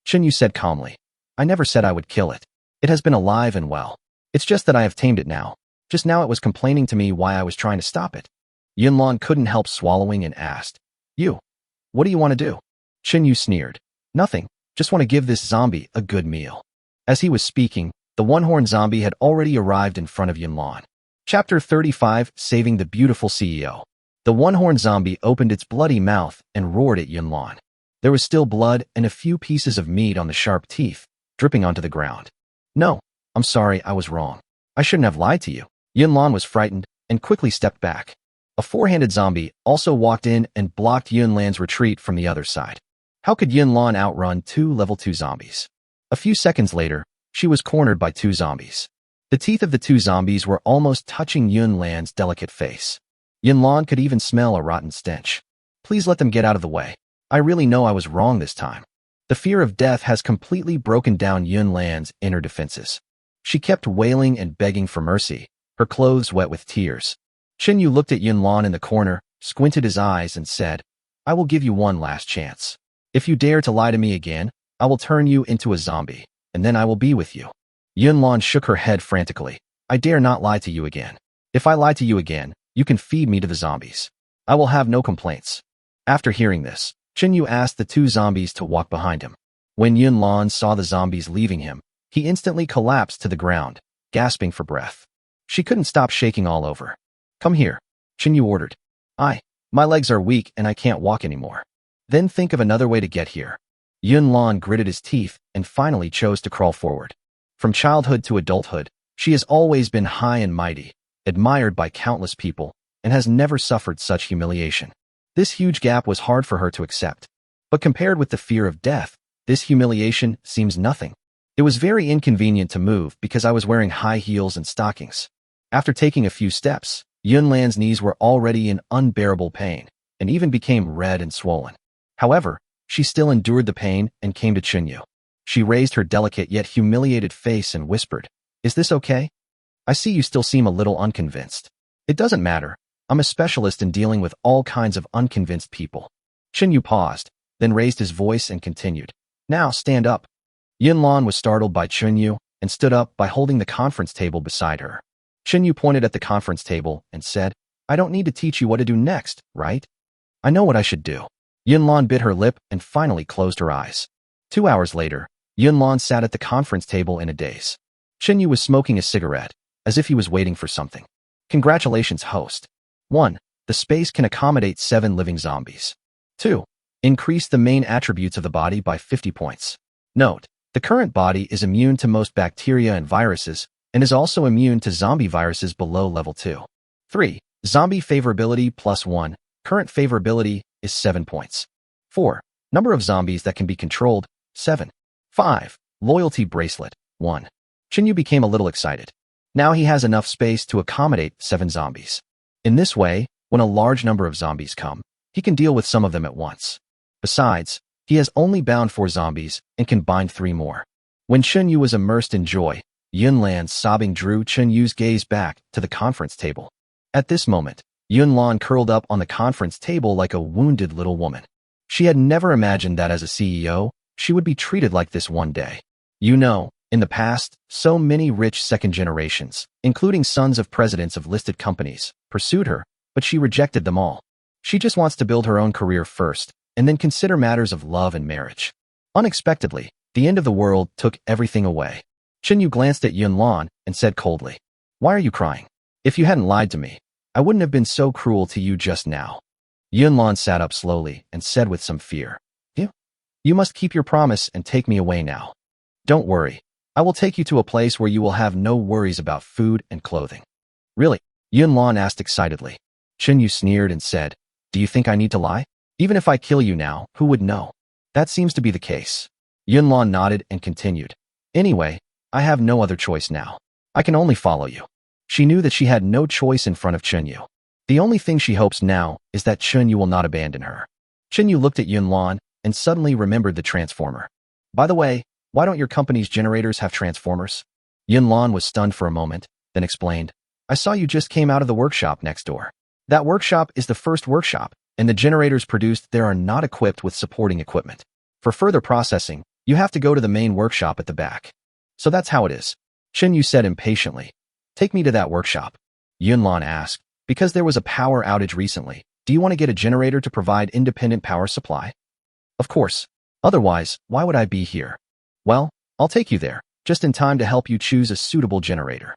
Chinyu said calmly, I never said I would kill it. It has been alive and well. It's just that I have tamed it now. Just now it was complaining to me why I was trying to stop it. Yunlan couldn't help swallowing and asked, You, what do you want to do? Chinyu sneered, Nothing, just want to give this zombie a good meal. As he was speaking, the one-horned zombie had already arrived in front of Yunlan. Chapter 35, Saving the Beautiful CEO. The one-horned zombie opened its bloody mouth and roared at Yunlan. There was still blood and a few pieces of meat on the sharp teeth, dripping onto the ground. No, I'm sorry, I was wrong. I shouldn't have lied to you. Yunlan was frightened and quickly stepped back. A four-handed zombie also walked in and blocked Yunlan's retreat from the other side. How could Yunlan outrun 2 level 2 zombies? A few seconds later, she was cornered by 2 zombies. The teeth of the 2 zombies were almost touching Yunlan's delicate face. Yunlan could even smell a rotten stench. Please let them get out of the way. I really know I was wrong this time. The fear of death has completely broken down Yunlan's inner defenses. She kept wailing and begging for mercy, her clothes wet with tears. Chinyu looked at Yunlan in the corner, squinted his eyes and said, I will give you one last chance. If you dare to lie to me again, I will turn you into a zombie, and then I will be with you. Yunlan shook her head frantically. I dare not lie to you again. If I lie to you again, you can feed me to the zombies. I will have no complaints. After hearing this, Chinyu asked the 2 zombies to walk behind him. When Yunlan saw the zombies leaving him, he instantly collapsed to the ground, gasping for breath. She couldn't stop shaking all over. Come here, Chinyu ordered. My legs are weak and I can't walk anymore. Then think of another way to get here. Yunlan gritted his teeth and finally chose to crawl forward. From childhood to adulthood, she has always been high and mighty, admired by countless people, and has never suffered such humiliation. This huge gap was hard for her to accept. But compared with the fear of death, this humiliation seems nothing. It was very inconvenient to move because I was wearing high heels and stockings. After taking a few steps, Yunlan's knees were already in unbearable pain, and even became red and swollen. However, she still endured the pain and came to Chunyu. She raised her delicate yet humiliated face and whispered, "Is this okay? I see you still seem a little unconvinced. It doesn't matter. I'm a specialist in dealing with all kinds of unconvinced people." Chunyu paused, then raised his voice and continued, "Now stand up." Yunlan was startled by Chunyu and stood up by holding the conference table beside her. Chunyu pointed at the conference table and said, "I don't need to teach you what to do next, right? I know what I should do." Yunlan bit her lip and finally closed her eyes. 2 hours later, Yunlan sat at the conference table in a daze. Chunyu was smoking a cigarette, as if he was waiting for something. "Congratulations, host. 1. The space can accommodate 7 living zombies. 2. Increase the main attributes of the body by 50 points. Note, the current body is immune to most bacteria and viruses, and is also immune to zombie viruses below level 2. 3. Zombie favorability +1. Current favorability is 7 points. 4. Number of zombies that can be controlled, 7. 5. Loyalty bracelet, 1. Chunyu became a little excited. Now he has enough space to accommodate 7 zombies. In this way, when a large number of zombies come, he can deal with some of them at once. Besides, he has only bound 4 zombies and can bind 3 more. When Chunyu was immersed in joy, Yunlan's sobbing drew Chunyu's gaze back to the conference table. At this moment, Yunlan curled up on the conference table like a wounded little woman. She had never imagined that as a CEO, she would be treated like this one day. You know, in the past, so many rich second generations, including sons of presidents of listed companies, pursued her, but she rejected them all. She just wants to build her own career first, and then consider matters of love and marriage. Unexpectedly, the end of the world took everything away. Chunyu glanced at Yunlan and said coldly, "Why are you crying? If you hadn't lied to me, I wouldn't have been so cruel to you just now." Yunlan sat up slowly and said with some fear, You must keep your promise and take me away now. Don't worry, I will take you to a place where you will have no worries about food and clothing." "Really?" Yunlan asked excitedly. Chunyu sneered and said, "Do you think I need to lie? Even if I kill you now, who would know?" "That seems to be the case." Yunlan nodded and continued, "Anyway, I have no other choice now. I can only follow you." She knew that she had no choice in front of Chunyu. The only thing she hopes now is that Chunyu will not abandon her. Chunyu looked at Yunlan and suddenly remembered the transformer. "By the way, why don't your company's generators have transformers?" Yunlan was stunned for a moment, then explained, "I saw you just came out of the workshop next door. That workshop is the first workshop, and the generators produced there are not equipped with supporting equipment. For further processing, you have to go to the main workshop at the back." "So that's how it is," Chunyu said impatiently. "Take me to that workshop." Yunlan asked, "Because there was a power outage recently, do you want to get a generator to provide independent power supply?" "Of course. Otherwise, why would I be here?" "Well, I'll take you there, just in time to help you choose a suitable generator."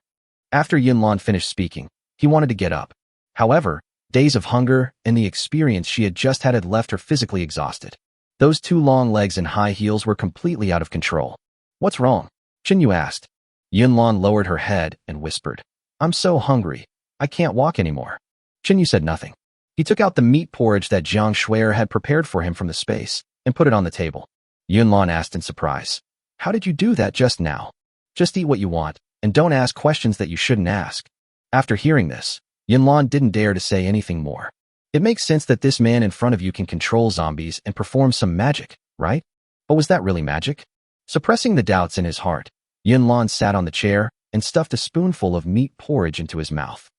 After Yunlan finished speaking, he wanted to get up. However, days of hunger and the experience she had just had left her physically exhausted. Those 2 long legs and high heels were completely out of control. "What's wrong?" Chunyu asked. Yunlan lowered her head and whispered, "I'm so hungry. I can't walk anymore." Chunyu said nothing. He took out the meat porridge that Jiang Shuer had prepared for him from the space and put it on the table. Yunlan asked in surprise, "How did you do that just now?" "Just eat what you want, and don't ask questions that you shouldn't ask." After hearing this, Yunlan didn't dare to say anything more. It makes sense that this man in front of you can control zombies and perform some magic, right? But was that really magic? Suppressing the doubts in his heart, Yunlan sat on the chair and stuffed a spoonful of meat porridge into his mouth.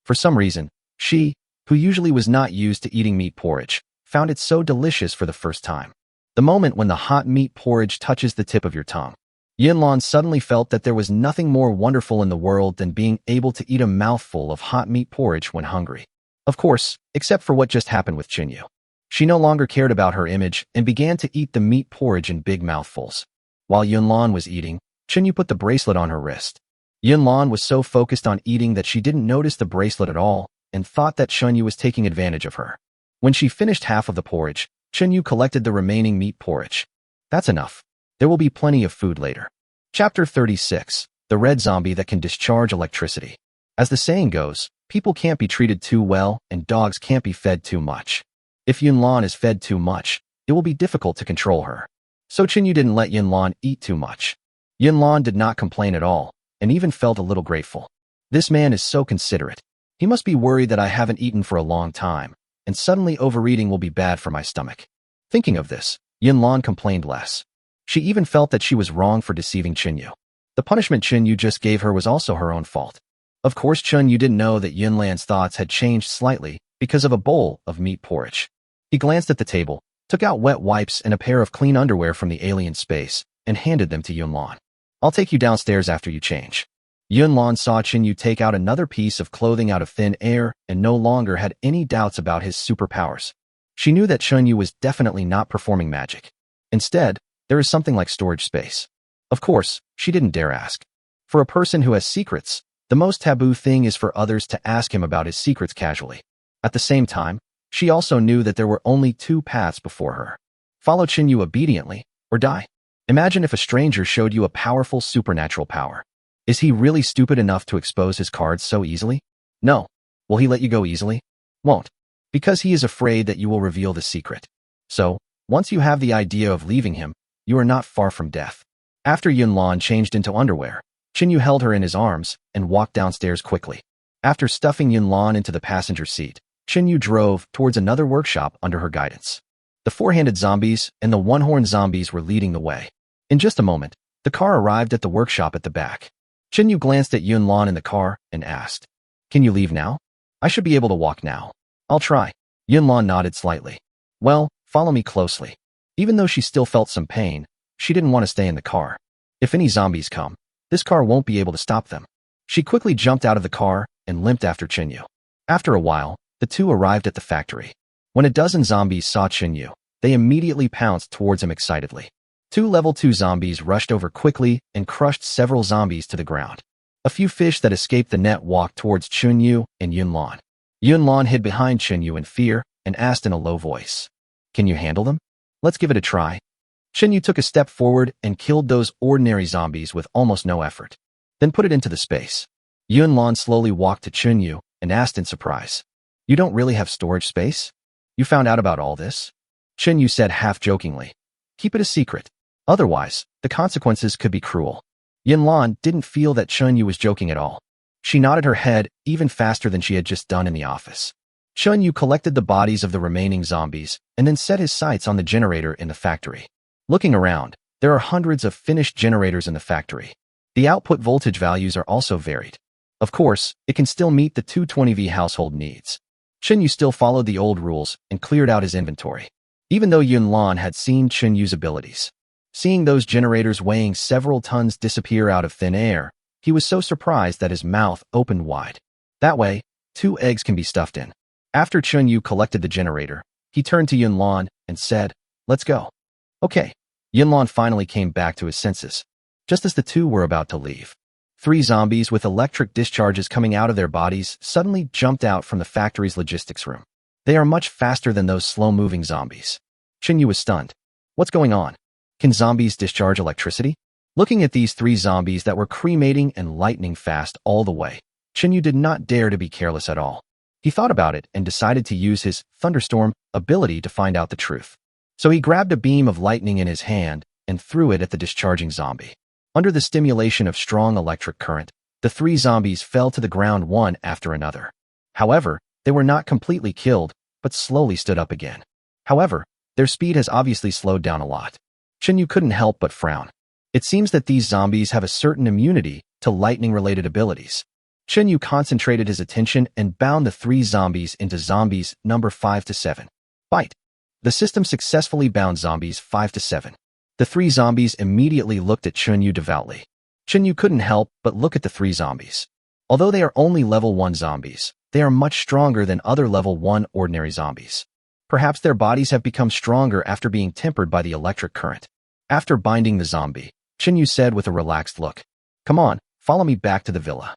For some reason, she, who usually was not used to eating meat porridge, found it so delicious for the first time. The moment when the hot meat porridge touches the tip of your tongue, Yunlan suddenly felt that there was nothing more wonderful in the world than being able to eat a mouthful of hot meat porridge when hungry. Of course, except for what just happened with Chunyu. She no longer cared about her image and began to eat the meat porridge in big mouthfuls. While Yunlan was eating, Chunyu put the bracelet on her wrist. Yunlan was so focused on eating that she didn't notice the bracelet at all and thought that Chunyu was taking advantage of her. When she finished half of the porridge, Chunyu collected the remaining meat porridge. "That's enough. There will be plenty of food later." Chapter 36, The Red Zombie That Can Discharge Electricity. As the saying goes, people can't be treated too well and dogs can't be fed too much. If Yunlan is fed too much, it will be difficult to control her. So Chunyu didn't let Yunlan eat too much. Yunlan did not complain at all, and even felt a little grateful. This man is so considerate. He must be worried that I haven't eaten for a long time, and suddenly overeating will be bad for my stomach. Thinking of this, Yunlan complained less. She even felt that she was wrong for deceiving Chinyu. The punishment Chinyu just gave her was also her own fault. Of course, Chinyu didn't know that Yunlan's thoughts had changed slightly because of a bowl of meat porridge. He glanced at the table, took out wet wipes and a pair of clean underwear from the alien space, and handed them to Yunlan. I'll take you downstairs after you change. Yunlan saw Chinyu take out another piece of clothing out of thin air and no longer had any doubts about his superpowers. She knew that Chinyu was definitely not performing magic. Instead, there is something like storage space. Of course, she didn't dare ask. For a person who has secrets, the most taboo thing is for others to ask him about his secrets casually. At the same time, she also knew that there were only two paths before her. Follow Chinyu obediently, or die. Imagine if a stranger showed you a powerful supernatural power. Is he really stupid enough to expose his cards so easily? No. Will he let you go easily? Won't. Because he is afraid that you will reveal the secret. So, once you have the idea of leaving him, you are not far from death. After Yunlan changed into underwear, Chinyu held her in his arms and walked downstairs quickly. After stuffing Yunlan into the passenger seat, Chinyu drove towards another workshop under her guidance. The four-handed zombies and the one-horned zombies were leading the way. In just a moment, the car arrived at the workshop at the back. Chinyu glanced at Yunlan in the car and asked, "Can you leave now? I should be able to walk now." "I'll try." Yunlan nodded slightly. "Well, follow me closely." Even though she still felt some pain, she didn't want to stay in the car. If any zombies come, this car won't be able to stop them. She quickly jumped out of the car and limped after Chinyu. After a while, the two arrived at the factory. When a dozen zombies saw Chinyu, they immediately pounced towards him excitedly. Two level 2 zombies rushed over quickly and crushed several zombies to the ground. A few fish that escaped the net walked towards Chinyu and Yunlan. Yunlan hid behind Chinyu in fear and asked in a low voice, "Can you handle them? Let's give it a try." Chinyu took a step forward and killed those ordinary zombies with almost no effort, then put it into the space. Yunlan slowly walked to Chinyu and asked in surprise, "You don't really have storage space? You found out about all this?" Chinyu said half-jokingly, "Keep it a secret. Otherwise, the consequences could be cruel." Yunlan didn't feel that Chinyu was joking at all. She nodded her head even faster than she had just done in the office. Chinyu collected the bodies of the remaining zombies and then set his sights on the generator in the factory. Looking around, there are hundreds of finished generators in the factory. The output voltage values are also varied. Of course, it can still meet the 220V household needs. Chinyu still followed the old rules and cleared out his inventory. Even though Yunlan had seen Chinyu's abilities, seeing those generators weighing several tons disappear out of thin air, he was so surprised that his mouth opened wide. That way, 2 eggs can be stuffed in. After Chinyu collected the generator, he turned to Yunlan and said, "Let's go." "Okay." Yunlan finally came back to his senses. Just as the two were about to leave, 3 zombies with electric discharges coming out of their bodies suddenly jumped out from the factory's logistics room. They are much faster than those slow-moving zombies. Chinyu was stunned. What's going on? Can zombies discharge electricity? Looking at these 3 zombies that were cremating and lightning fast all the way, Chinyu did not dare to be careless at all. He thought about it and decided to use his thunderstorm ability to find out the truth. So he grabbed a beam of lightning in his hand and threw it at the discharging zombie. Under the stimulation of strong electric current, the 3 zombies fell to the ground one after another. However, they were not completely killed, but slowly stood up again. However, their speed has obviously slowed down a lot. Chinyu couldn't help but frown. It seems that these zombies have a certain immunity to lightning-related abilities. Chinyu concentrated his attention and bound the 3 zombies into zombies number 5 to 7. Bite. The system successfully bound zombies 5 to 7. The 3 zombies immediately looked at Chinyu devoutly. Chinyu couldn't help but look at the 3 zombies. Although they are only level 1 zombies, they are much stronger than other level 1 ordinary zombies. Perhaps their bodies have become stronger after being tempered by the electric current. After binding the zombie, Chinyu said with a relaxed look, "Come on, follow me back to the villa."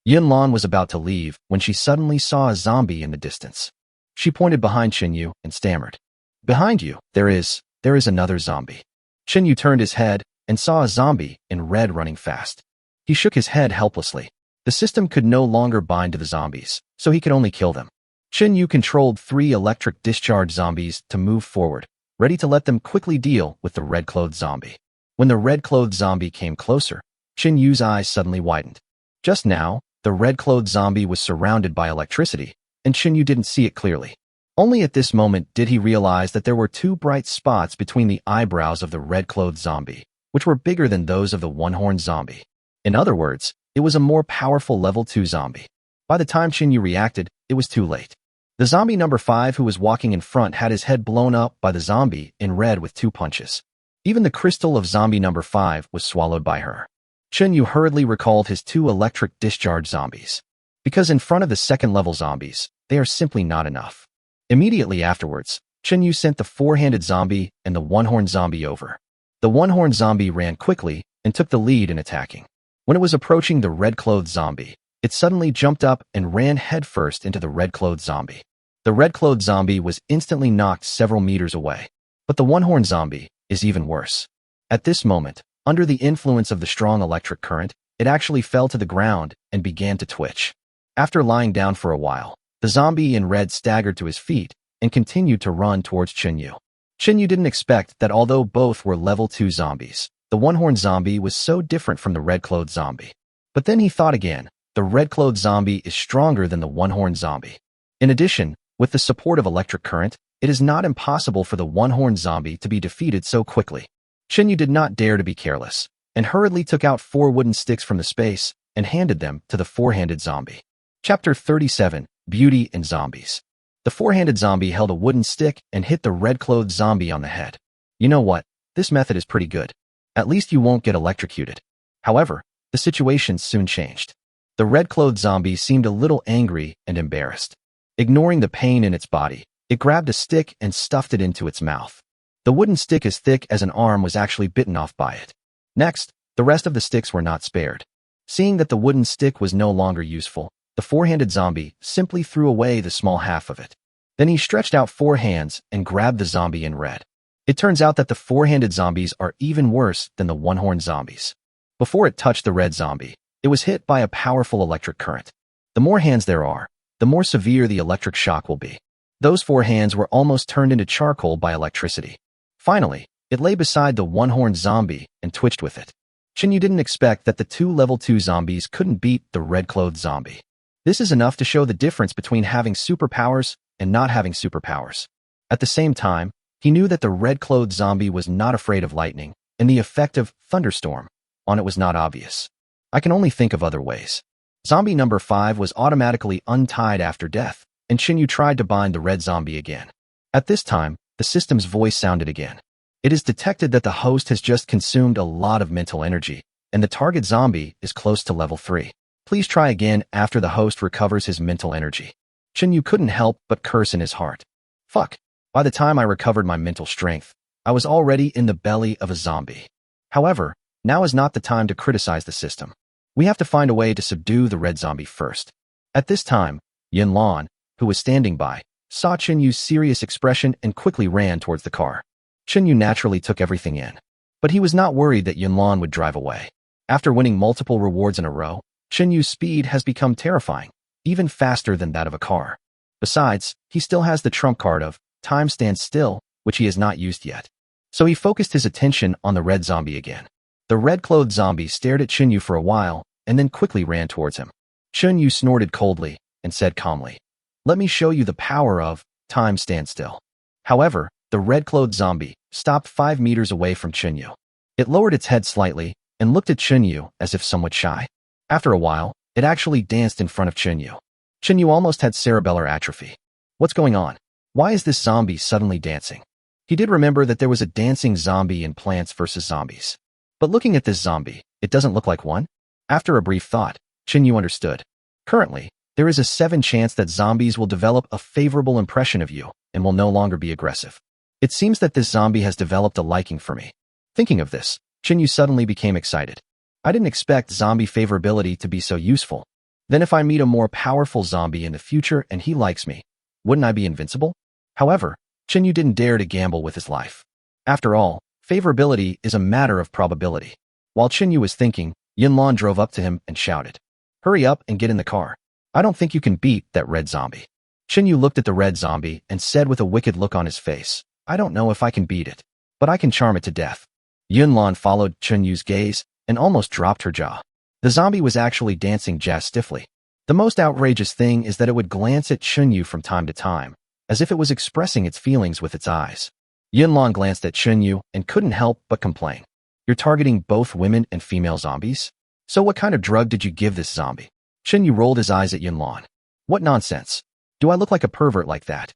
Yunlan was about to leave when she suddenly saw a zombie in the distance. She pointed behind Chinyu and stammered, "Behind you, there is another zombie." Chinyu turned his head and saw a zombie in red running fast. He shook his head helplessly. The system could no longer bind to the zombies, so he could only kill them. Chinyu controlled 3 electric discharge zombies to move forward, ready to let them quickly deal with the red-clothed zombie. When the red-clothed zombie came closer, Chinyu's eyes suddenly widened. Just now, the red-clothed zombie was surrounded by electricity, and Chinyu didn't see it clearly. Only at this moment did he realize that there were two bright spots between the eyebrows of the red-clothed zombie, which were bigger than those of the one-horned zombie. In other words, it was a more powerful level 2 zombie. By the time Chinyu reacted, it was too late. The zombie number 5 who was walking in front had his head blown up by the zombie in red with 2 punches. Even the crystal of zombie number 5 was swallowed by her. Chinyu hurriedly recalled his 2 electric discharge zombies. Because in front of the second-level zombies, they are simply not enough. Immediately afterwards, Chinyu sent the 4-handed zombie and the one-horned zombie over. The one-horned zombie ran quickly and took the lead in attacking. When it was approaching the red-clothed zombie, it suddenly jumped up and ran headfirst into the red-clothed zombie. The red-clothed zombie was instantly knocked several meters away. But the one-horned zombie is even worse. At this moment, under the influence of the strong electric current, it actually fell to the ground and began to twitch. After lying down for a while, the zombie in red staggered to his feet and continued to run towards Chinyu. Chinyu didn't expect that although both were level 2 zombies, the one-horned zombie was so different from the red-clothed zombie. But then he thought again, the red-clothed zombie is stronger than the one-horned zombie. In addition, with the support of electric current, it is not impossible for the one-horned zombie to be defeated so quickly. Chinyu did not dare to be careless, and hurriedly took out 4 wooden sticks from the space and handed them to the 4-handed zombie. Chapter 37, Beauty and Zombies. The 4-handed zombie held a wooden stick and hit the red-clothed zombie on the head. You know what? This method is pretty good. At least you won't get electrocuted. However, the situation soon changed. The red-clothed zombie seemed a little angry and embarrassed. Ignoring the pain in its body, it grabbed a stick and stuffed it into its mouth. The wooden stick as thick as an arm was actually bitten off by it. Next, the rest of the sticks were not spared. Seeing that the wooden stick was no longer useful, the 4-handed zombie simply threw away the small half of it. Then he stretched out 4 hands and grabbed the zombie in red. It turns out that the 4-handed zombies are even worse than the one-horned zombies. Before it touched the red zombie, it was hit by a powerful electric current. The more hands there are, the more severe the electric shock will be. Those 4 hands were almost turned into charcoal by electricity. Finally, it lay beside the one-horned zombie and twitched with it. Chinyu didn't expect that the 2 level 2 zombies couldn't beat the red-clothed zombie. This is enough to show the difference between having superpowers and not having superpowers. At the same time, he knew that the red-clothed zombie was not afraid of lightning, and the effect of thunderstorm on it was not obvious. I can only think of other ways. Zombie number 5 was automatically untied after death, and Chinyu tried to bind the red zombie again. At this time, the system's voice sounded again. It is detected that the host has just consumed a lot of mental energy, and the target zombie is close to level 3. Please try again after the host recovers his mental energy. Chinyu couldn't help but curse in his heart. Fuck. By the time I recovered my mental strength, I was already in the belly of a zombie. However, now is not the time to criticize the system. We have to find a way to subdue the red zombie first. At this time, Yunlan, who was standing by, saw Chinyu's serious expression and quickly ran towards the car. Chinyu naturally took everything in. But he was not worried that Yunlan would drive away. After winning multiple rewards in a row, Chinyu's speed has become terrifying, even faster than that of a car. Besides, he still has the trump card of time stands still, which he has not used yet. So he focused his attention on the red zombie again. The red-clothed zombie stared at Chinyu for a while and then quickly ran towards him. Chinyu snorted coldly and said calmly, "Let me show you the power of time stand still." However, the red-clothed zombie stopped 5 meters away from Chinyu. It lowered its head slightly and looked at Chinyu as if somewhat shy. After a while, it actually danced in front of Chinyu. Chinyu almost had cerebellar atrophy. What's going on? Why is this zombie suddenly dancing? He did remember that there was a dancing zombie in Plants vs. Zombies. But looking at this zombie, it doesn't look like one. After a brief thought, Chinyu understood. Currently, there is a 7 chance that zombies will develop a favorable impression of you and will no longer be aggressive. It seems that this zombie has developed a liking for me. Thinking of this, Chinyu suddenly became excited. I didn't expect zombie favorability to be so useful. Then if I meet a more powerful zombie in the future and he likes me, wouldn't I be invincible? However, Chinyu didn't dare to gamble with his life. After all, favorability is a matter of probability. While Chinyu was thinking, Yunlan drove up to him and shouted, "Hurry up and get in the car. I don't think you can beat that red zombie." Chinyu looked at the red zombie and said with a wicked look on his face, "I don't know if I can beat it, but I can charm it to death." Yunlan followed Chinyu's gaze and almost dropped her jaw. The zombie was actually dancing jazz stiffly. The most outrageous thing is that it would glance at Chunyu from time to time, as if it was expressing its feelings with its eyes. Yunlong glanced at Chunyu and couldn't help but complain. You're targeting both women and female zombies? So what kind of drug did you give this zombie? Chunyu rolled his eyes at Yunlong. What nonsense. Do I look like a pervert like that?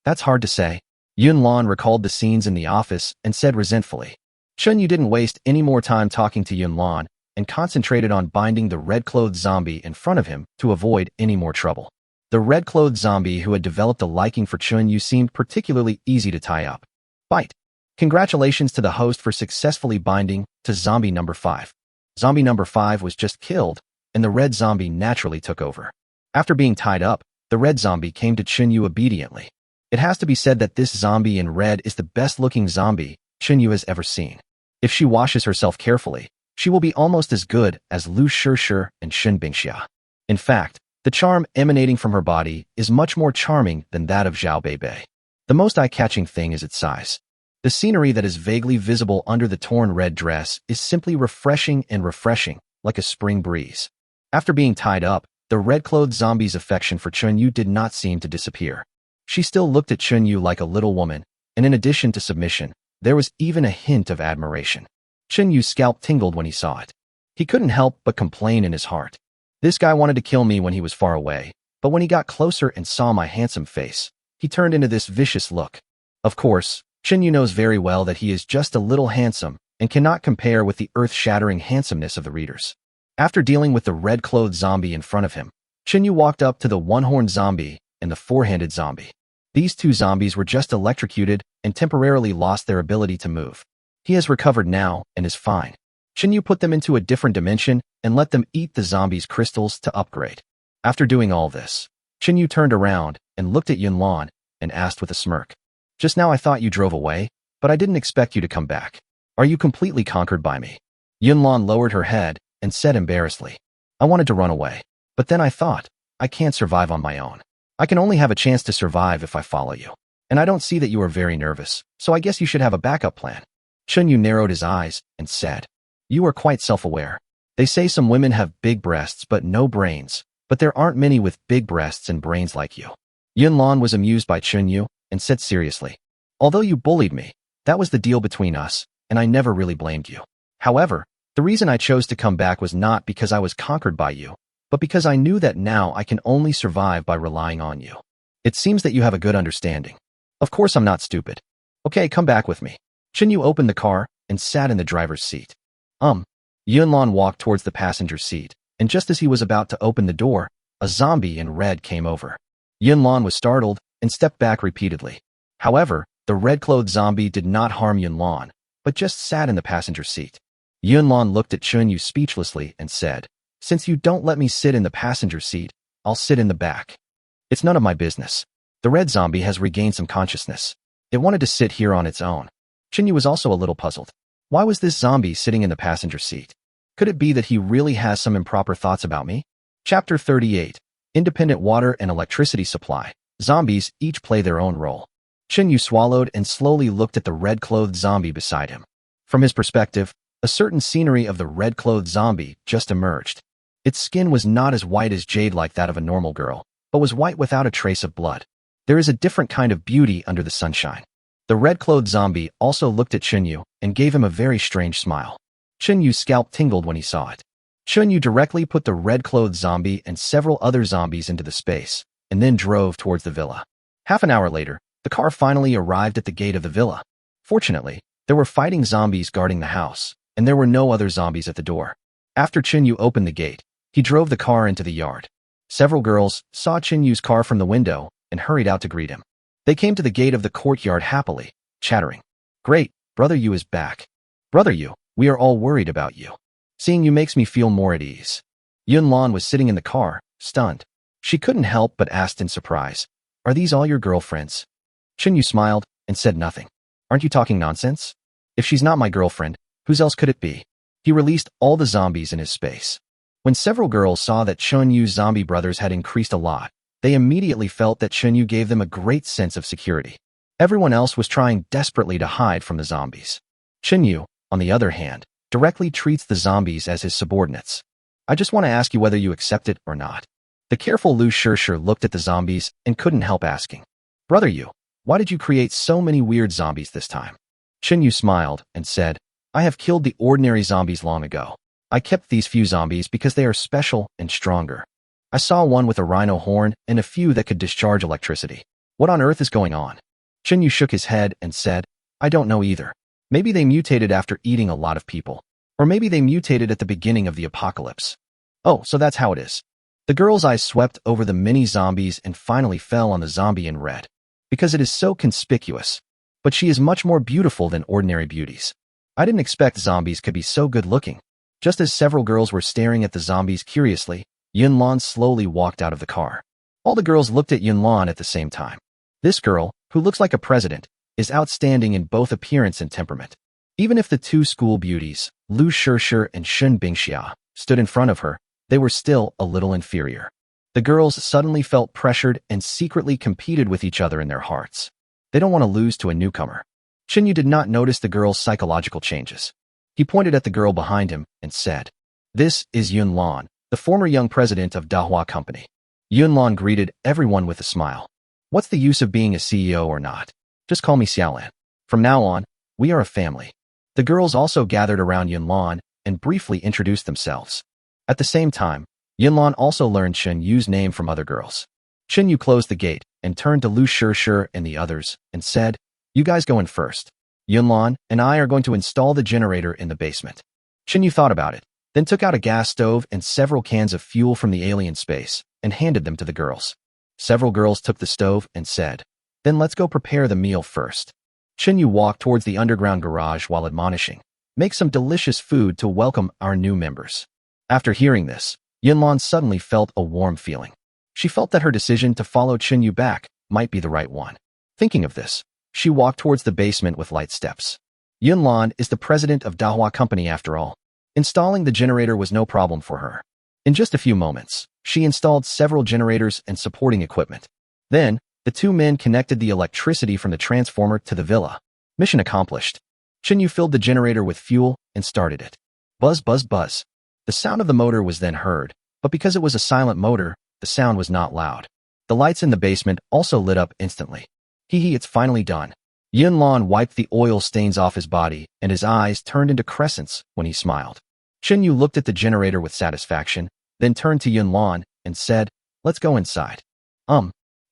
That's hard to say. Yunlong recalled the scenes in the office and said resentfully. Chunyu didn't waste any more time talking to Yunlong and concentrated on binding the red-clothed zombie in front of him to avoid any more trouble. The red-clothed zombie who had developed a liking for Chunyu seemed particularly easy to tie up. Bite. Congratulations to the host for successfully binding to zombie number 5. Zombie number 5 was just killed, and the red zombie naturally took over. After being tied up, the red zombie came to Chunyu obediently. It has to be said that this zombie in red is the best-looking zombie Chunyu has ever seen. If she washes herself carefully, she will be almost as good as Lu Shishir and Shin Bingxia. In fact, the charm emanating from her body is much more charming than that of Zhao Beibei. The most eye-catching thing is its size. The scenery that is vaguely visible under the torn red dress is simply refreshing, like a spring breeze. After being tied up, the red-clothed zombie's affection for Chunyu did not seem to disappear. She still looked at Chunyu like a little woman, and in addition to submission, there was even a hint of admiration. Chunyu's scalp tingled when he saw it. He couldn't help but complain in his heart. This guy wanted to kill me when he was far away, but when he got closer and saw my handsome face, he turned into this vicious look. Of course, Chunyu knows very well that he is just a little handsome and cannot compare with the earth-shattering handsomeness of the readers. After dealing with the red-clothed zombie in front of him, Chunyu walked up to the one-horned zombie and the four-handed zombie. These two zombies were just electrocuted and temporarily lost their ability to move. He has recovered now and is fine. Chunyu put them into a different dimension and let them eat the zombies' crystals to upgrade. After doing all this, Chunyu turned around and looked at Yunlong and asked with a smirk. Just now I thought you drove away, but I didn't expect you to come back. Are you completely conquered by me? Yunlong lowered her head and said embarrassedly. I wanted to run away, but then I thought, I can't survive on my own. I can only have a chance to survive if I follow you. And I don't see that you are very nervous, so I guess you should have a backup plan. Chunyu narrowed his eyes and said, You are quite self-aware. They say some women have big breasts but no brains, but there aren't many with big breasts and brains like you. Yunlong was amused by Chunyu and said seriously, Although you bullied me, that was the deal between us, and I never really blamed you. However, the reason I chose to come back was not because I was conquered by you, but because I knew that now I can only survive by relying on you. It seems that you have a good understanding. Of course I'm not stupid. Okay, come back with me. Chunyu opened the car and sat in the driver's seat. Yunlong walked towards the passenger seat, and just as he was about to open the door, a zombie in red came over. Yunlong was startled and stepped back repeatedly. However, the red-clothed zombie did not harm Yunlong, but just sat in the passenger seat. Yunlong looked at Chunyu speechlessly and said, Since you don't let me sit in the passenger seat, I'll sit in the back. It's none of my business. The red zombie has regained some consciousness. It wanted to sit here on its own. Chunyu was also a little puzzled. Why was this zombie sitting in the passenger seat? Could it be that he really has some improper thoughts about me? Chapter 38. Independent water and electricity supply. Zombies each play their own role. Chunyu swallowed and slowly looked at the red-clothed zombie beside him. From his perspective, a certain scenery of the red-clothed zombie just emerged. Its skin was not as white as jade like that of a normal girl, but was white without a trace of blood. There is a different kind of beauty under the sunshine. The red-clothed zombie also looked at Chunyu and gave him a very strange smile. Chunyu's scalp tingled when he saw it. Chunyu directly put the red-clothed zombie and several other zombies into the space, and then drove towards the villa. Half an hour later, the car finally arrived at the gate of the villa. Fortunately, there were fighting zombies guarding the house, and there were no other zombies at the door. After Chunyu opened the gate, he drove the car into the yard. Several girls saw Chunyu's car from the window and hurried out to greet him. They came to the gate of the courtyard happily, chattering. Great, Brother Yu is back. Brother Yu, we are all worried about you. Seeing you makes me feel more at ease. Yunlong was sitting in the car, stunned. She couldn't help but ask in surprise, Are these all your girlfriends? Chunyu smiled and said nothing. Aren't you talking nonsense? If she's not my girlfriend, whose else could it be? He released all the zombies in his space. When several girls saw that Chunyu's zombie brothers had increased a lot, they immediately felt that Chunyu gave them a great sense of security. Everyone else was trying desperately to hide from the zombies. Chunyu, on the other hand, directly treats the zombies as his subordinates. I just want to ask you whether you accept it or not. The careful Lu Shirshir looked at the zombies and couldn't help asking, Brother Yu, why did you create so many weird zombies this time? Chin Yu smiled and said, I have killed the ordinary zombies long ago. I kept these few zombies because they are special and stronger. I saw one with a rhino horn and a few that could discharge electricity. What on earth is going on? Chin Yu shook his head and said, I don't know either. Maybe they mutated after eating a lot of people. Or maybe they mutated at the beginning of the apocalypse. Oh, so that's how it is. The girl's eyes swept over the mini zombies and finally fell on the zombie in red. Because it is so conspicuous. But she is much more beautiful than ordinary beauties. I didn't expect zombies could be so good looking. Just as several girls were staring at the zombies curiously, Yunlan slowly walked out of the car. All the girls looked at Yunlan at the same time. This girl, who looks like a president, is outstanding in both appearance and temperament. Even if the two school beauties, Lu Shirshir and Shun Bingxia, stood in front of her, they were still a little inferior. The girls suddenly felt pressured and secretly competed with each other in their hearts. They don't want to lose to a newcomer. Chin Yu did not notice the girl's psychological changes. He pointed at the girl behind him and said, This is Yunlan, the former young president of Dahua Company. Yunlan greeted everyone with a smile. What's the use of being a CEO or not? Just call me Xiaolan. From now on, we are a family. The girls also gathered around Yunlan and briefly introduced themselves. At the same time, Yunlan also learned Chen Yu's name from other girls. Chen Yu closed the gate and turned to Lu Shirshir and the others and said, You guys go in first. Yunlan and I are going to install the generator in the basement. Chen Yu thought about it, then took out a gas stove and several cans of fuel from the alien space and handed them to the girls. Several girls took the stove and said, Then let's go prepare the meal first. Chen Yu walked towards the underground garage while admonishing, Make some delicious food to welcome our new members. After hearing this, Yunlan suddenly felt a warm feeling. She felt that her decision to follow Chen Yu back might be the right one. Thinking of this, she walked towards the basement with light steps. Yunlan is the president of Dahua Company after all. Installing the generator was no problem for her. In just a few moments, she installed several generators and supporting equipment. Then, the two men connected the electricity from the transformer to the villa. Mission accomplished. Chen Yu filled the generator with fuel and started it. Buzz, buzz, buzz. The sound of the motor was then heard, but because it was a silent motor, the sound was not loud. The lights in the basement also lit up instantly. Hee, it's finally done. Yunlan wiped the oil stains off his body, and his eyes turned into crescents when he smiled. Chen Yu looked at the generator with satisfaction, then turned to Yunlan and said, Let's go inside.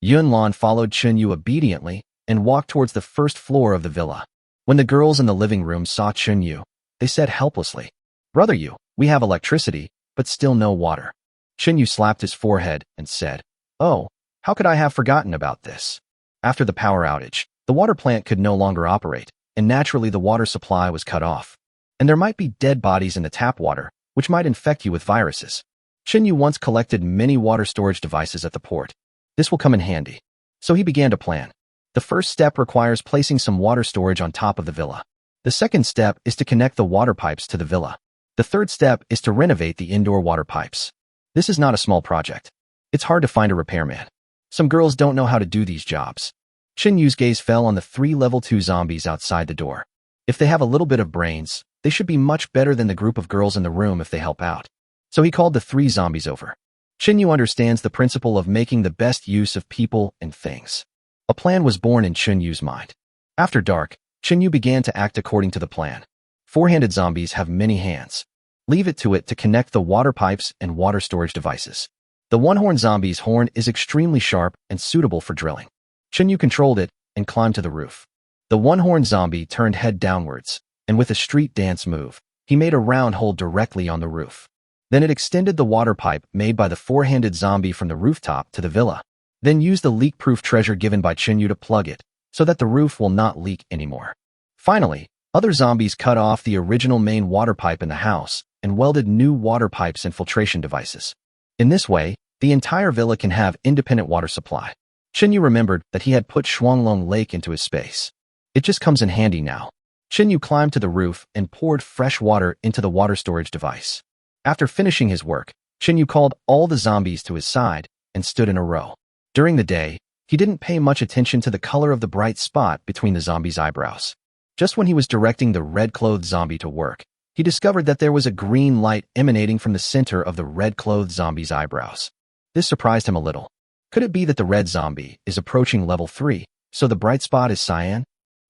Yunlan followed Chen Yu obediently and walked towards the first floor of the villa. When the girls in the living room saw Chen Yu, they said helplessly, Brother Yu, we have electricity, but still no water. Chen Yu slapped his forehead and said, Oh, how could I have forgotten about this? After the power outage, the water plant could no longer operate, and naturally the water supply was cut off. And there might be dead bodies in the tap water, which might infect you with viruses. Chen Yu once collected many water storage devices at the port. This will come in handy. So he began to plan. The first step requires placing some water storage on top of the villa. The second step is to connect the water pipes to the villa. The third step is to renovate the indoor water pipes. This is not a small project. It's hard to find a repairman. Some girls don't know how to do these jobs. Chen Yu's gaze fell on the 3 level 2 zombies outside the door. If they have a little bit of brains, they should be much better than the group of girls in the room if they help out. So he called the 3 zombies over. Chen Yu understands the principle of making the best use of people and things. A plan was born in Chen Yu's mind. After dark, Chen Yu began to act according to the plan. 4-handed zombies have many hands. Leave it to connect the water pipes and water storage devices. The one-horn zombie's horn is extremely sharp and suitable for drilling. Chen Yu controlled it and climbed to the roof. The one-horn zombie turned head downwards, and with a street dance move, he made a round hole directly on the roof. Then it extended the water pipe made by the 4-handed zombie from the rooftop to the villa. Then used the leak-proof treasure given by Chen Yu to plug it, so that the roof will not leak anymore. Finally, other zombies cut off the original main water pipe in the house and welded new water pipes and filtration devices. In this way, the entire villa can have independent water supply. Chen Yu remembered that he had put Shuanglong Lake into his space. It just comes in handy now. Chen Yu climbed to the roof and poured fresh water into the water storage device. After finishing his work, Chen Yu called all the zombies to his side and stood in a row. During the day, he didn't pay much attention to the color of the bright spot between the zombies' eyebrows. Just when he was directing the red-clothed zombie to work, he discovered that there was a green light emanating from the center of the red-clothed zombie's eyebrows. This surprised him a little. Could it be that the red zombie is approaching level 3, so the bright spot is cyan?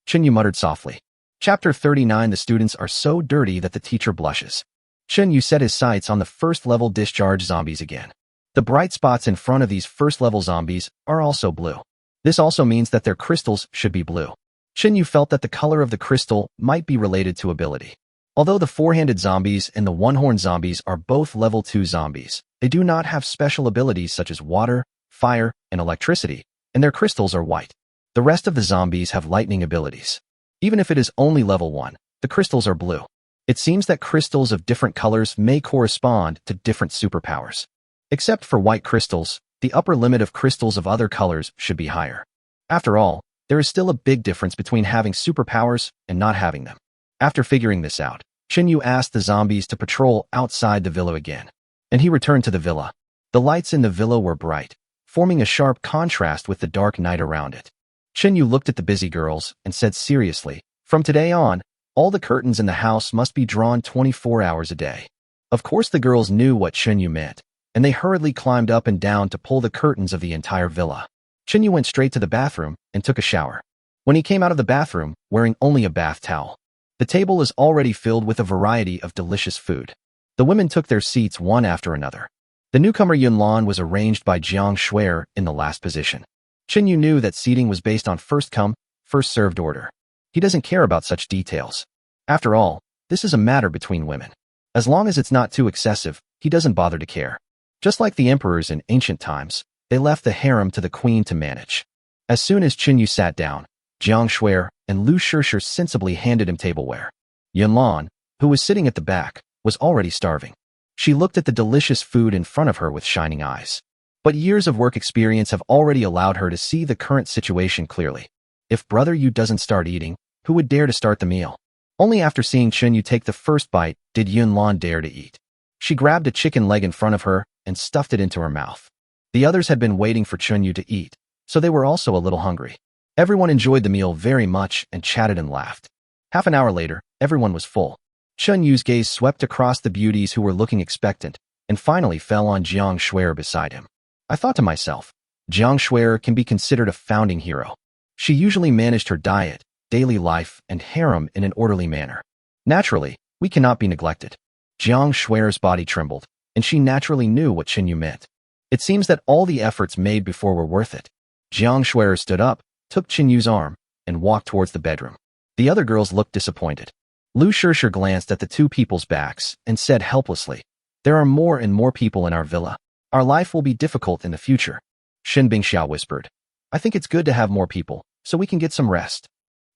Chinyu muttered softly. Chapter 39. The students are so dirty that the teacher blushes. Chinyu set his sights on the first-level discharge zombies again. The bright spots in front of these first-level zombies are also blue. This also means that their crystals should be blue. Chinyu felt that the color of the crystal might be related to ability. Although the four-handed zombies and the one-horned zombies are both level 2 zombies, they do not have special abilities such as water, fire, and electricity, and their crystals are white. The rest of the zombies have lightning abilities. Even if it is only level 1, the crystals are blue. It seems that crystals of different colors may correspond to different superpowers. Except for white crystals, the upper limit of crystals of other colors should be higher. After all, there is still a big difference between having superpowers and not having them. After figuring this out, Chinyu asked the zombies to patrol outside the villa again, and he returned to the villa. The lights in the villa were bright, forming a sharp contrast with the dark night around it. Chinyu looked at the busy girls and said seriously, "From today on, all the curtains in the house must be drawn 24 hours a day." Of course the girls knew what Chinyu meant, and they hurriedly climbed up and down to pull the curtains of the entire villa. Chinyu went straight to the bathroom and took a shower. When he came out of the bathroom, wearing only a bath towel, the table is already filled with a variety of delicious food. The women took their seats one after another. The newcomer Yunlan was arranged by Jiang Shuer in the last position. Chinyu knew that seating was based on first come, first served order. He doesn't care about such details. After all, this is a matter between women. As long as it's not too excessive, he doesn't bother to care. Just like the emperors in ancient times, they left the harem to the queen to manage. As soon as Chinyu sat down, Jiang Shuer and Lu Shishir sensibly handed him tableware. Yunlan, who was sitting at the back, was already starving. She looked at the delicious food in front of her with shining eyes. But years of work experience have already allowed her to see the current situation clearly. If Brother Yu doesn't start eating, who would dare to start the meal? Only after seeing Chinyu take the first bite did Yunlan dare to eat. She grabbed a chicken leg in front of her and stuffed it into her mouth. The others had been waiting for Chinyu to eat, so they were also a little hungry. Everyone enjoyed the meal very much and chatted and laughed. Half an hour later, everyone was full. Chunyu's gaze swept across the beauties who were looking expectant and finally fell on Jiang Shuer beside him. I thought to myself, Jiang Shuer can be considered a founding hero. She usually managed her diet, daily life, and harem in an orderly manner. Naturally, we cannot be neglected. Jiang Shuer's body trembled, and she naturally knew what Chinyu meant. It seems that all the efforts made before were worth it. Jiang Shuer stood up, took Chinyu's arm, and walked towards the bedroom. The other girls looked disappointed. Lu Shishir glanced at the two people's backs and said helplessly, "There are more and more people in our villa. Our life will be difficult in the future." Shin Bingxiao whispered, "I think it's good to have more people, so we can get some rest."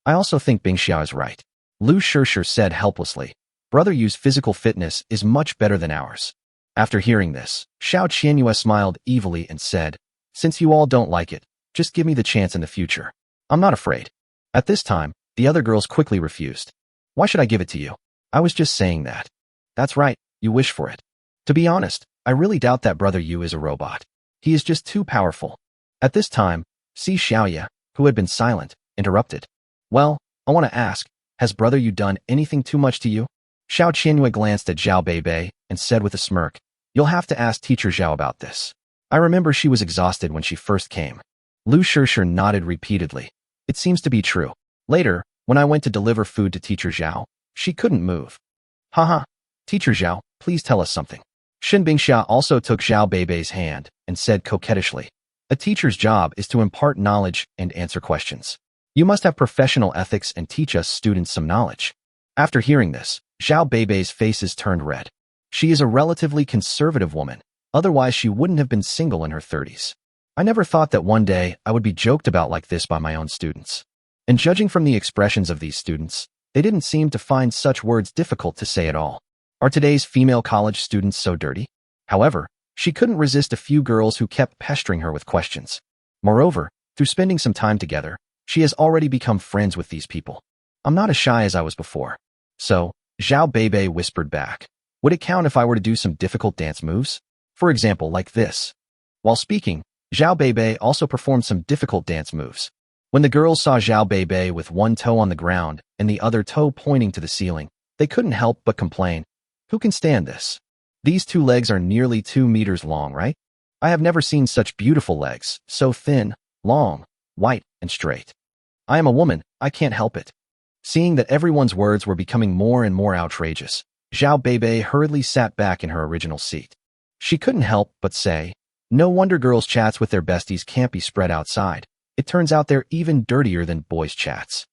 "I also think Bingxiao is right," Lu Shishir said helplessly. "Brother Yu's physical fitness is much better than ours." After hearing this, Xiao Qianyue smiled evilly and said, "Since you all don't like it, just give me the chance in the future. I'm not afraid." At this time, the other girls quickly refused. "Why should I give it to you? I was just saying that." "That's right, you wish for it. To be honest, I really doubt that Brother Yu is a robot. He is just too powerful." At this time, Si Xiaoya, who had been silent, interrupted. "Well, I want to ask, has Brother Yu done anything too much to you?" Xiao Qianyue glanced at Zhao Beibei and said with a smirk, "You'll have to ask Teacher Zhao about this. I remember she was exhausted when she first came." Lu Shishir nodded repeatedly. "It seems to be true. Later, when I went to deliver food to Teacher Zhao, she couldn't move." "Haha. Teacher Zhao, please tell us something." Shin Bingxia also took Zhao Beibei's hand and said coquettishly, "A teacher's job is to impart knowledge and answer questions. You must have professional ethics and teach us students some knowledge." After hearing this, Zhao Beibei's faces turned red. She is a relatively conservative woman, otherwise she wouldn't have been single in her 30s. I never thought that one day I would be joked about like this by my own students. And judging from the expressions of these students, they didn't seem to find such words difficult to say at all. Are today's female college students so dirty? However, she couldn't resist a few girls who kept pestering her with questions. Moreover, through spending some time together, she has already become friends with these people. "I'm not as shy as I was before." "So," Zhao Beibei whispered back, "would it count if I were to do some difficult dance moves? For example, like this?" While speaking, Zhao Beibei also performed some difficult dance moves. When the girls saw Zhao Beibei with one toe on the ground and the other toe pointing to the ceiling, They couldn't help but complain. Who can stand this? These two legs are nearly 2 meters long, right? I have never seen such beautiful legs, so thin, long, white, and straight. I am a woman, I can't help it. Seeing that everyone's words were becoming more and more outrageous, Zhao Beibei hurriedly sat back in her original seat. She couldn't help but say, no wonder girls' chats with their besties can't be spread outside. It turns out they're even dirtier than boys' chats.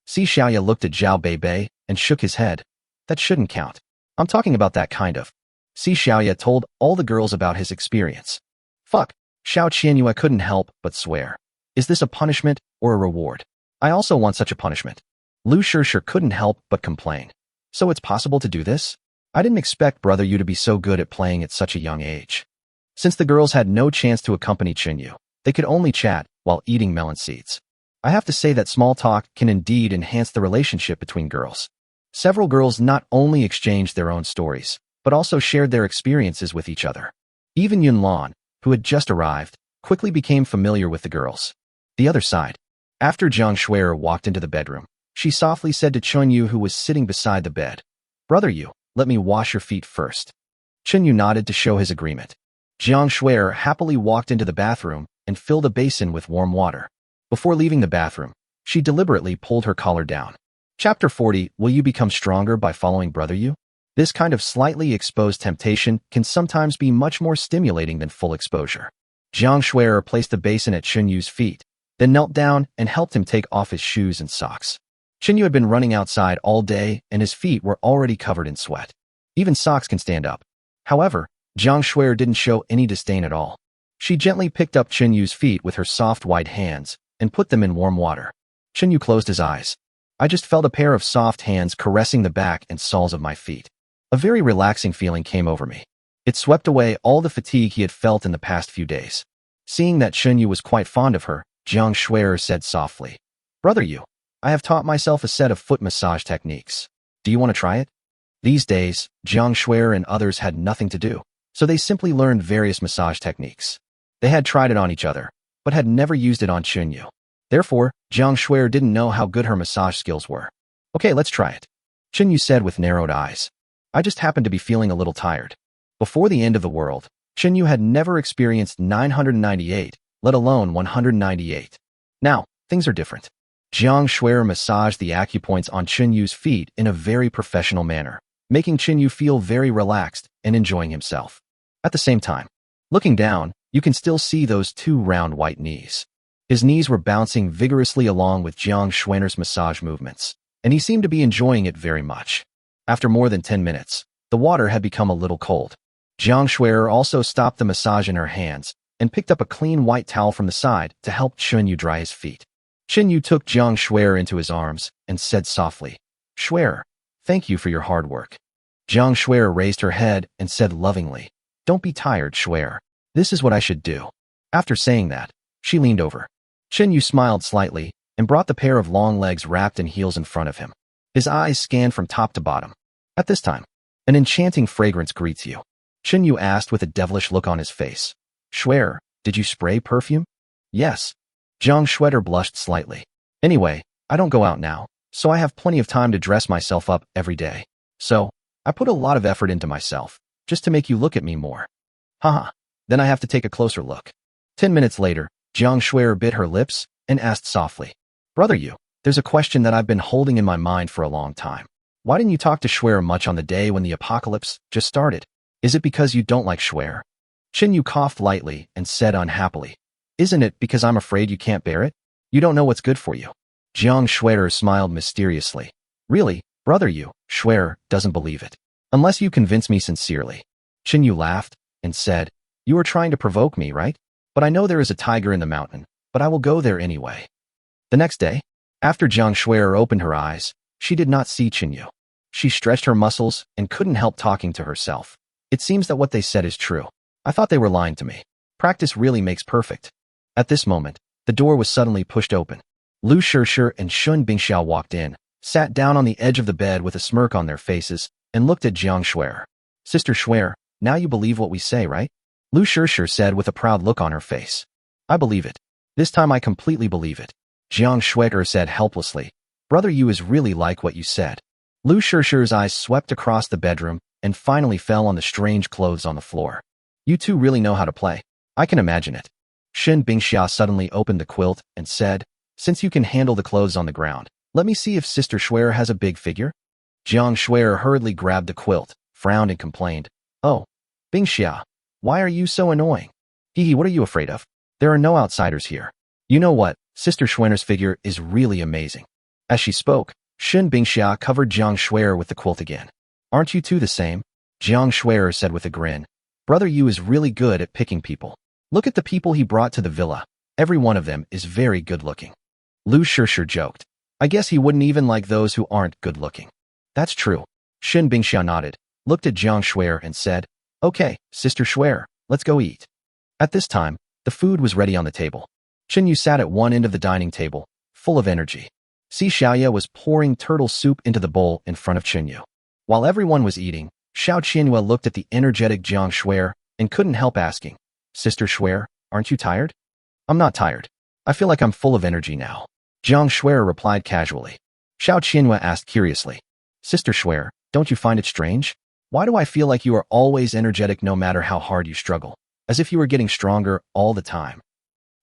Si Xiaoya looked at Zhao Beibei and shook his head. That shouldn't count. I'm talking about that kind of. Si Xiaoya told all the girls about his experience. Fuck, Xiao Qianyue couldn't help but swear. Is this a punishment or a reward? I also want such a punishment. Lu Shishir couldn't help but complain. So it's possible to do this? I didn't expect brother you to be so good at playing at such a young age. Since the girls had no chance to accompany Chinyu, they could only chat while eating melon seeds. I have to say that small talk can indeed enhance the relationship between girls. Several girls not only exchanged their own stories, but also shared their experiences with each other. Even Yunlan, who had just arrived, quickly became familiar with the girls. The other side. After Jiang Shuer walked into the bedroom, she softly said to Chenyu, who was sitting beside the bed, Brother Yu, let me wash your feet first. Chenyu nodded to show his agreement. Jiang Shuer happily walked into the bathroom and filled a basin with warm water. Before leaving the bathroom, she deliberately pulled her collar down. Chapter 40, Will you become stronger by following Brother Yu? This kind of slightly exposed temptation can sometimes be much more stimulating than full exposure. Jiang Shuer placed the basin at Chenyu's feet, then knelt down and helped him take off his shoes and socks. Chenyu had been running outside all day and his feet were already covered in sweat. Even socks can stand up. However, Jiang Shuer didn't show any disdain at all. She gently picked up Chenyu's feet with her soft white hands and put them in warm water. Chenyu closed his eyes. I just felt a pair of soft hands caressing the back and soles of my feet. A very relaxing feeling came over me. It swept away all the fatigue he had felt in the past few days. Seeing that Chenyu was quite fond of her, Jiang Shuer said softly, Brother Yu, I have taught myself a set of foot massage techniques. Do you want to try it? These days, Jiang Shuer and others had nothing to do, so they simply learned various massage techniques. They had tried it on each other, but had never used it on Chenyu. Therefore, Jiang Shuer didn't know how good her massage skills were. Okay, let's try it. Chenyu said with narrowed eyes. I just happened to be feeling a little tired. Before the end of the world, Chenyu had never experienced 998, let alone 198. Now, things are different. Jiang Shuer massaged the acupoints on Chenyu's feet in a very professional manner, making Chenyu feel very relaxed and enjoying himself. At the same time, looking down, you can still see those two round white knees. His knees were bouncing vigorously along with Jiang Shuer's massage movements, and he seemed to be enjoying it very much. After more than 10 minutes, the water had become a little cold. Jiang Shuer also stopped the massage in her hands and picked up a clean white towel from the side to help Chenyu dry his feet. Chenyu took Jiang Shuer into his arms and said softly, Shuer, thank you for your hard work. Jiang Shuer raised her head and said lovingly, Don't be tired, Shuer. This is what I should do. After saying that, she leaned over. Chenyu smiled slightly and brought the pair of long legs wrapped in heels in front of him. His eyes scanned from top to bottom. At this time, an enchanting fragrance greets you. Chenyu asked with a devilish look on his face. Shuer, did you spray perfume? Yes. Jiang Shuer blushed slightly. Anyway, I don't go out now, so I have plenty of time to dress myself up every day. So, I put a lot of effort into myself, just to make you look at me more. Haha, then I have to take a closer look. 10 minutes later, Jiang Shuer bit her lips and asked softly, Brother Yu, there's a question that I've been holding in my mind for a long time. Why didn't you talk to Shuer much on the day when the apocalypse just started? Is it because you don't like Shuer? Chenyu coughed lightly and said unhappily, Isn't it because I'm afraid you can't bear it? You don't know what's good for you. Jiang Shuer smiled mysteriously. Really, Brother Yu, Shuer doesn't believe it. Unless you convince me sincerely. Chenyu laughed and said, You are trying to provoke me, right? But I know there is a tiger in the mountain, but I will go there anyway. The next day, after Jiang Shuer opened her eyes, she did not see Chenyu. She stretched her muscles and couldn't help talking to herself. It seems that what they said is true. I thought they were lying to me. Practice really makes perfect. At this moment, the door was suddenly pushed open. Lu Shishir and Shun Bingxiao walked in, sat down on the edge of the bed with a smirk on their faces, and looked at Jiang Shuer. Sister Shuer, now you believe what we say, right? Lu Shishir said with a proud look on her face. I believe it. This time I completely believe it. Jiang Shuer said helplessly. Brother Yu is really like what you said. Lu Shirshi's eyes swept across the bedroom and finally fell on the strange clothes on the floor. You two really know how to play. I can imagine it. Shin Bingxia suddenly opened the quilt and said, since you can handle the clothes on the ground, let me see if Sister Schwer has a big figure. Jiang Schwer hurriedly grabbed the quilt, frowned and complained, oh, Bingxia, why are you so annoying? Hee, what are you afraid of? There are no outsiders here. You know what, Sister Schwer's figure is really amazing. As she spoke, Shin Bingxia covered Jiang Schwer with the quilt again. Aren't you two the same? Jiang Schwer said with a grin. Brother Yu is really good at picking people. Look at the people he brought to the villa. Every one of them is very good-looking. Lu Shirshir joked. I guess he wouldn't even like those who aren't good-looking. That's true. Shin Bingxia nodded, looked at Jiang Schwer and said, okay, Sister Schwer, let's go eat. At this time, the food was ready on the table. Chen Yu sat at one end of the dining table, full of energy. Si Xiaoya was pouring turtle soup into the bowl in front of Chen Yu. While everyone was eating, Xiao Qianhua looked at the energetic Jiang Schwer and couldn't help asking, Sister Schwer, aren't you tired? I'm not tired. I feel like I'm full of energy now. Jiang Schwer replied casually. Xiao Qianhua asked curiously, Sister Schwer, don't you find it strange? Why do I feel like you are always energetic no matter how hard you struggle, as if you were getting stronger all the time?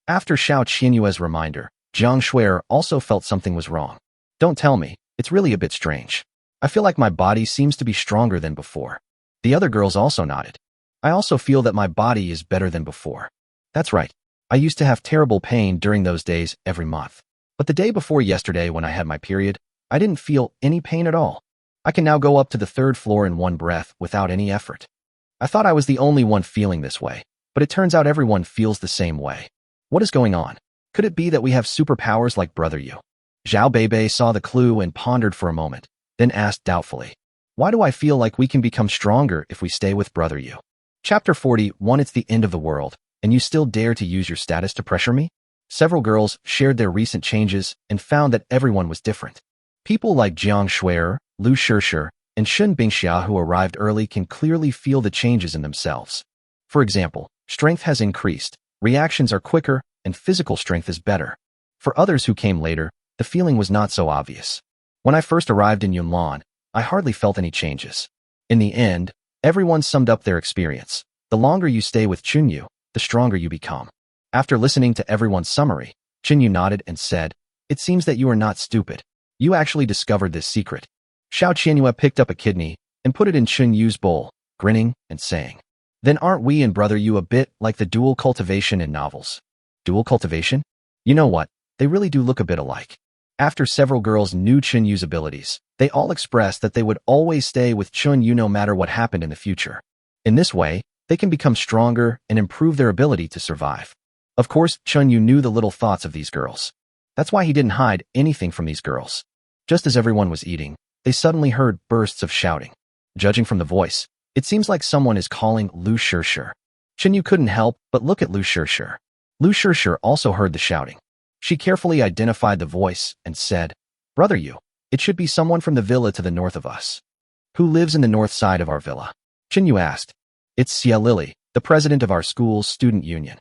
After Xiao Qianhua's reminder, Jiang Schwer also felt something was wrong. Don't tell me, it's really a bit strange. I feel like my body seems to be stronger than before. The other girls also nodded. I also feel that my body is better than before. That's right. I used to have terrible pain during those days every month. But the day before yesterday when I had my period, I didn't feel any pain at all. I can now go up to the 3rd floor in one breath without any effort. I thought I was the only one feeling this way, but it turns out everyone feels the same way. What is going on? Could it be that we have superpowers like Brother Yu? Zhao Beibei saw the clue and pondered for a moment, then asked doubtfully, why do I feel like we can become stronger if we stay with Brother Yu? Chapter 41. It's the end of the world, and you still dare to use your status to pressure me? Several girls shared their recent changes and found that everyone was different. People like Jiang Schwer, Lu Shirshir, and Shin Bingxia who arrived early can clearly feel the changes in themselves. For example, strength has increased, reactions are quicker, and physical strength is better. For others who came later, the feeling was not so obvious. When I first arrived in Yunlan, I hardly felt any changes. In the end, everyone summed up their experience. The longer you stay with Chunyu, the stronger you become. After listening to everyone's summary, Chunyu nodded and said, it seems that you are not stupid. You actually discovered this secret. Xiao Qianhua picked up a kidney and put it in Chunyu's bowl, grinning and saying, then aren't we and Brother Yu a bit like the dual cultivation in novels? Dual cultivation? You know what, they really do look a bit alike. After several girls knew Chunyu's abilities, they all expressed that they would always stay with Chunyu no matter what happened in the future. In this way, they can become stronger and improve their ability to survive. Of course, Chunyu knew the little thoughts of these girls. That's why he didn't hide anything from these girls. Just as everyone was eating, they suddenly heard bursts of shouting. Judging from the voice, it seems like someone is calling Lu Shirshir. Chunyu couldn't help but look at Lu Shirshir. Lu Shirshir also heard the shouting. She carefully identified the voice and said, Brother Yu, it should be someone from the villa to the north of us. Who lives in the north side of our villa? Chinyu asked. It's Xia Lily, the president of our school's student union.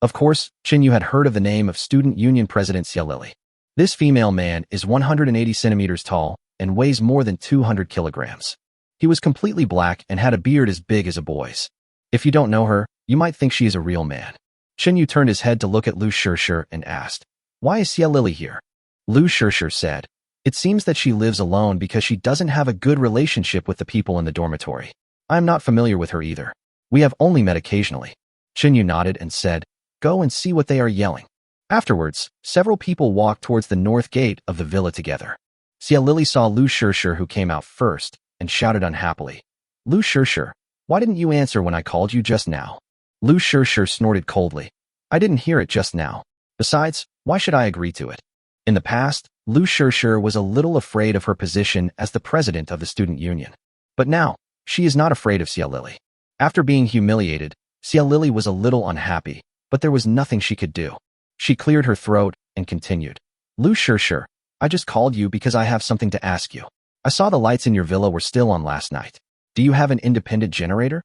Of course, Chinyu had heard of the name of student union president Xia Lily. This female man is 180 centimeters tall and weighs more than 200 kilograms. He was completely black and had a beard as big as a boy's. If you don't know her, you might think she is a real man. Chinyu turned his head to look at Lu Shirshir and asked, why is Xia Lily here? Lu Shirshir said, it seems that she lives alone because she doesn't have a good relationship with the people in the dormitory. I am not familiar with her either. We have only met occasionally. Chinyu nodded and said, go and see what they are yelling. Afterwards, several people walked towards the north gate of the villa together. Xia Lily saw Lu Shirshir who came out first and shouted unhappily, Lu Shirshir, why didn't you answer when I called you just now? Lu Shirshir snorted coldly. I didn't hear it just now. Besides, why should I agree to it? In the past, Lu Shirshir was a little afraid of her position as the president of the student union. But now, she is not afraid of Xia Lily. After being humiliated, Xia Lily was a little unhappy, but there was nothing she could do. She cleared her throat and continued. Lu Shirshir, I just called you because I have something to ask you. I saw the lights in your villa were still on last night. Do you have an independent generator?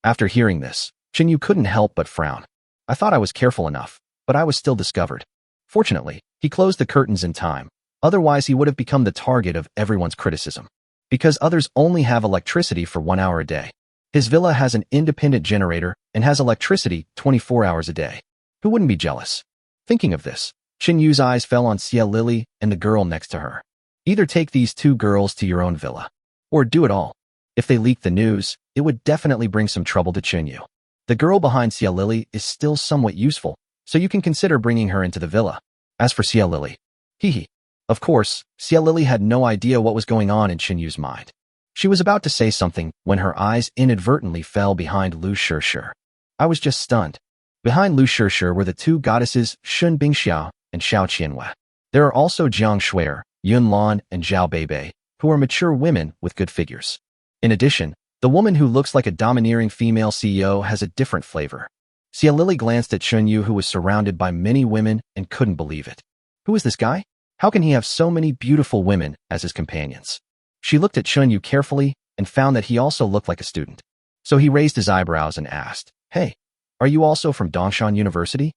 After hearing this, Chinyu couldn't help but frown. I thought I was careful enough, but I was still discovered. Fortunately, he closed the curtains in time, otherwise he would have become the target of everyone's criticism. because others only have electricity for 1 hour a day. His villa has an independent generator and has electricity 24 hours a day. Who wouldn't be jealous? Thinking of this, Chen Yu's eyes fell on Xia Lili and the girl next to her. Either take these two girls to your own villa, or do it all. If they leak the news, it would definitely bring some trouble to Chen Yu. The girl behind Xia Lili is still somewhat useful, so you can consider bringing her into the villa. As for Xia Lili, hee. Of course, Xia Lili had no idea what was going on in Chen Yu's mind. She was about to say something when her eyes inadvertently fell behind Lu Shishir. I was just stunned. Behind Lu Shishir were the two goddesses Shun Bingxiao and Xiao Qianhua. There are also Jiang Shuer, Yun Lan, and Zhao Beibei, who are mature women with good figures. In addition, the woman who looks like a domineering female CEO has a different flavor. Xia Lili glanced at Chen Yu, who was surrounded by many women, and couldn't believe it. Who is this guy? How can he have so many beautiful women as his companions? She looked at Chen Yu carefully and found that he also looked like a student. So he raised his eyebrows and asked, "Hey, are you also from Dongshan University?"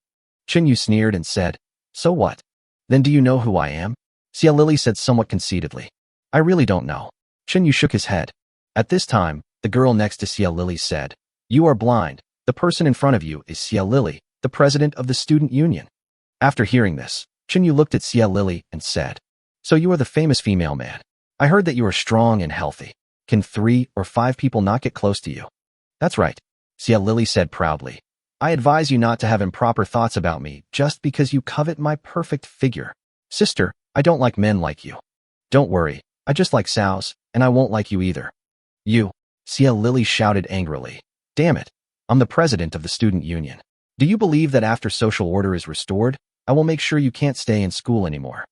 Chen Yu sneered and said, "So what? Then do you know who I am?" Xia Lili said somewhat conceitedly, "I really don't know." Chen Yu shook his head. At this time, the girl next to Xia Lili said, "You are blind. The person in front of you is Xia Lili, the president of the student union." After hearing this, Chen Yu looked at Xia Lili and said, "So you are the famous female man. I heard that you are strong and healthy. Can 3 or 5 people not get close to you?" "That's right," Xia Lili said proudly. "I advise you not to have improper thoughts about me just because you covet my perfect figure. Sister, I don't like men like you." "Don't worry, I just like sows, and I won't like you either." "You," Xia Lili shouted angrily. "Damn it, I'm the president of the student union. Do you believe that after social order is restored, I will make sure you can't stay in school anymore?"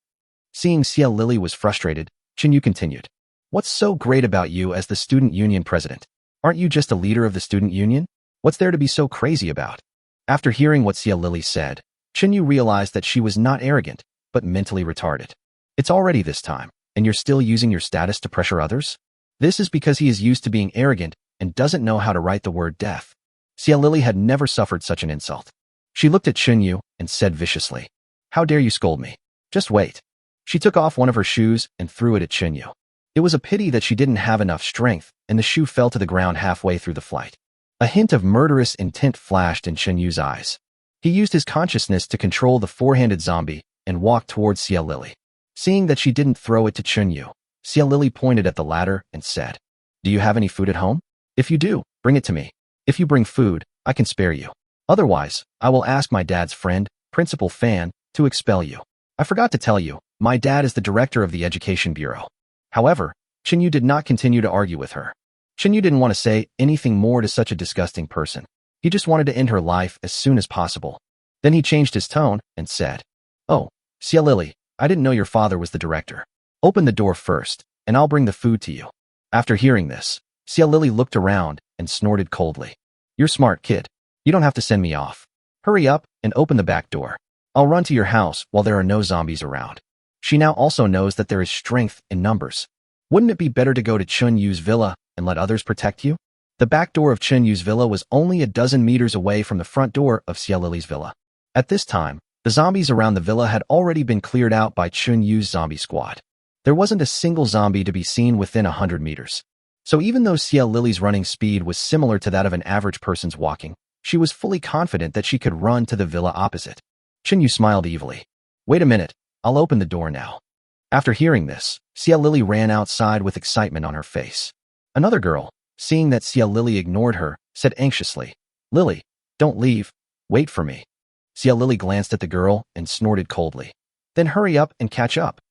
Seeing Xia Lili was frustrated, Chen Yu continued, "What's so great about you as the student union president? Aren't you just a leader of the student union? What's there to be so crazy about?" After hearing what Xia Lili said, Chen Yu realized that she was not arrogant, but mentally retarded. It's already this time, and you're still using your status to pressure others? This is because he is used to being arrogant and doesn't know how to write the word death. Xia Lili had never suffered such an insult. She looked at Chen Yu and said viciously, "How dare you scold me? Just wait." She took off one of her shoes and threw it at Chen Yu. It was a pity that she didn't have enough strength, and the shoe fell to the ground halfway through the flight. A hint of murderous intent flashed in Chen Yu's eyes. He used his consciousness to control the four-handed zombie and walked towards Xia Lili. Seeing that she didn't throw it to Chen Yu, Xia Lili pointed at the ladder and said, "Do you have any food at home? If you do, bring it to me. If you bring food, I can spare you. Otherwise, I will ask my dad's friend, Principal Fan, to expel you. I forgot to tell you, my dad is the director of the Education Bureau." However, Chen Yu did not continue to argue with her. Chen Yu didn't want to say anything more to such a disgusting person. He just wanted to end her life as soon as possible. Then he changed his tone and said, "Oh, Xia Lili, I didn't know your father was the director. Open the door first, and I'll bring the food to you." After hearing this, Xia Lili looked around and snorted coldly. "You're smart, kid. You don't have to send me off. Hurry up and open the back door. I'll run to your house while there are no zombies around." She now also knows that there is strength in numbers. Wouldn't it be better to go to Chen Yu's villa and let others protect you? The back door of Chen Yu's villa was only a dozen meters away from the front door of Xia Lili's villa. At this time, the zombies around the villa had already been cleared out by Chen Yu's zombie squad. There wasn't a single zombie to be seen within 100 meters. So even though Xia Lili's running speed was similar to that of an average person's walking, she was fully confident that she could run to the villa opposite. Chen Yu smiled evilly. "Wait a minute, I'll open the door now." After hearing this, Xia Lili ran outside with excitement on her face. Another girl, seeing that Xia Lili ignored her, said anxiously, "Lili, don't leave. Wait for me." Xia Lili glanced at the girl and snorted coldly. "Then hurry up and catch up."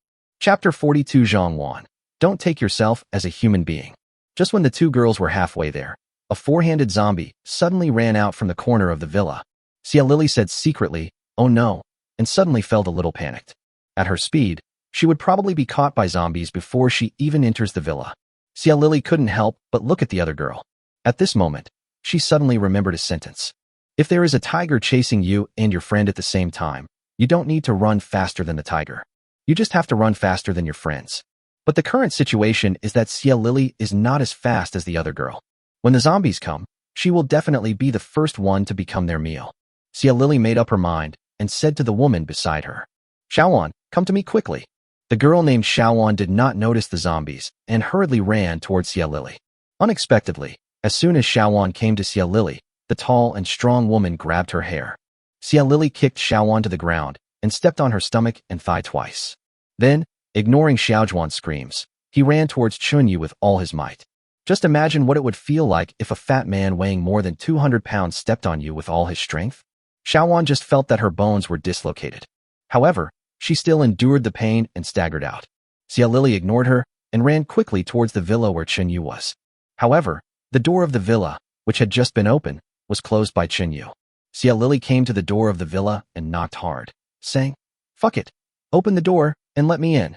Chapter 42 Zhongwan. Don't take yourself as a human being. Just when the two girls were halfway there, a four-handed zombie suddenly ran out from the corner of the villa. Xia Lili said secretly, "Oh no," and suddenly felt a little panicked. At her speed, she would probably be caught by zombies before she even enters the villa. Xia Lili couldn't help but look at the other girl. At this moment, she suddenly remembered a sentence. If there is a tiger chasing you and your friend at the same time, you don't need to run faster than the tiger. You just have to run faster than your friends. But the current situation is that Xia Lili is not as fast as the other girl. When the zombies come, she will definitely be the first one to become their meal. Xia Lili made up her mind and said to the woman beside her, "Xiaoan, come to me quickly." The girl named Xiaowan did not notice the zombies and hurriedly ran towards Xia Lily. Unexpectedly, as soon as Xiaowan came to Xia Lily, the tall and strong woman grabbed her hair. Xia Lily kicked Xiaowan to the ground and stepped on her stomach and thigh twice. Then, ignoring Xiaojuan's screams, he ran towards Chunyu with all his might. Just imagine what it would feel like if a fat man weighing more than 200 pounds stepped on you with all his strength. Xiaowan just felt that her bones were dislocated. However, she still endured the pain and staggered out. Xia Lily ignored her and ran quickly towards the villa where Chunyu was. However, the door of the villa, which had just been opened, was closed by Chunyu. Xia Lily came to the door of the villa and knocked hard, saying, "Fuck it. Open the door and let me in."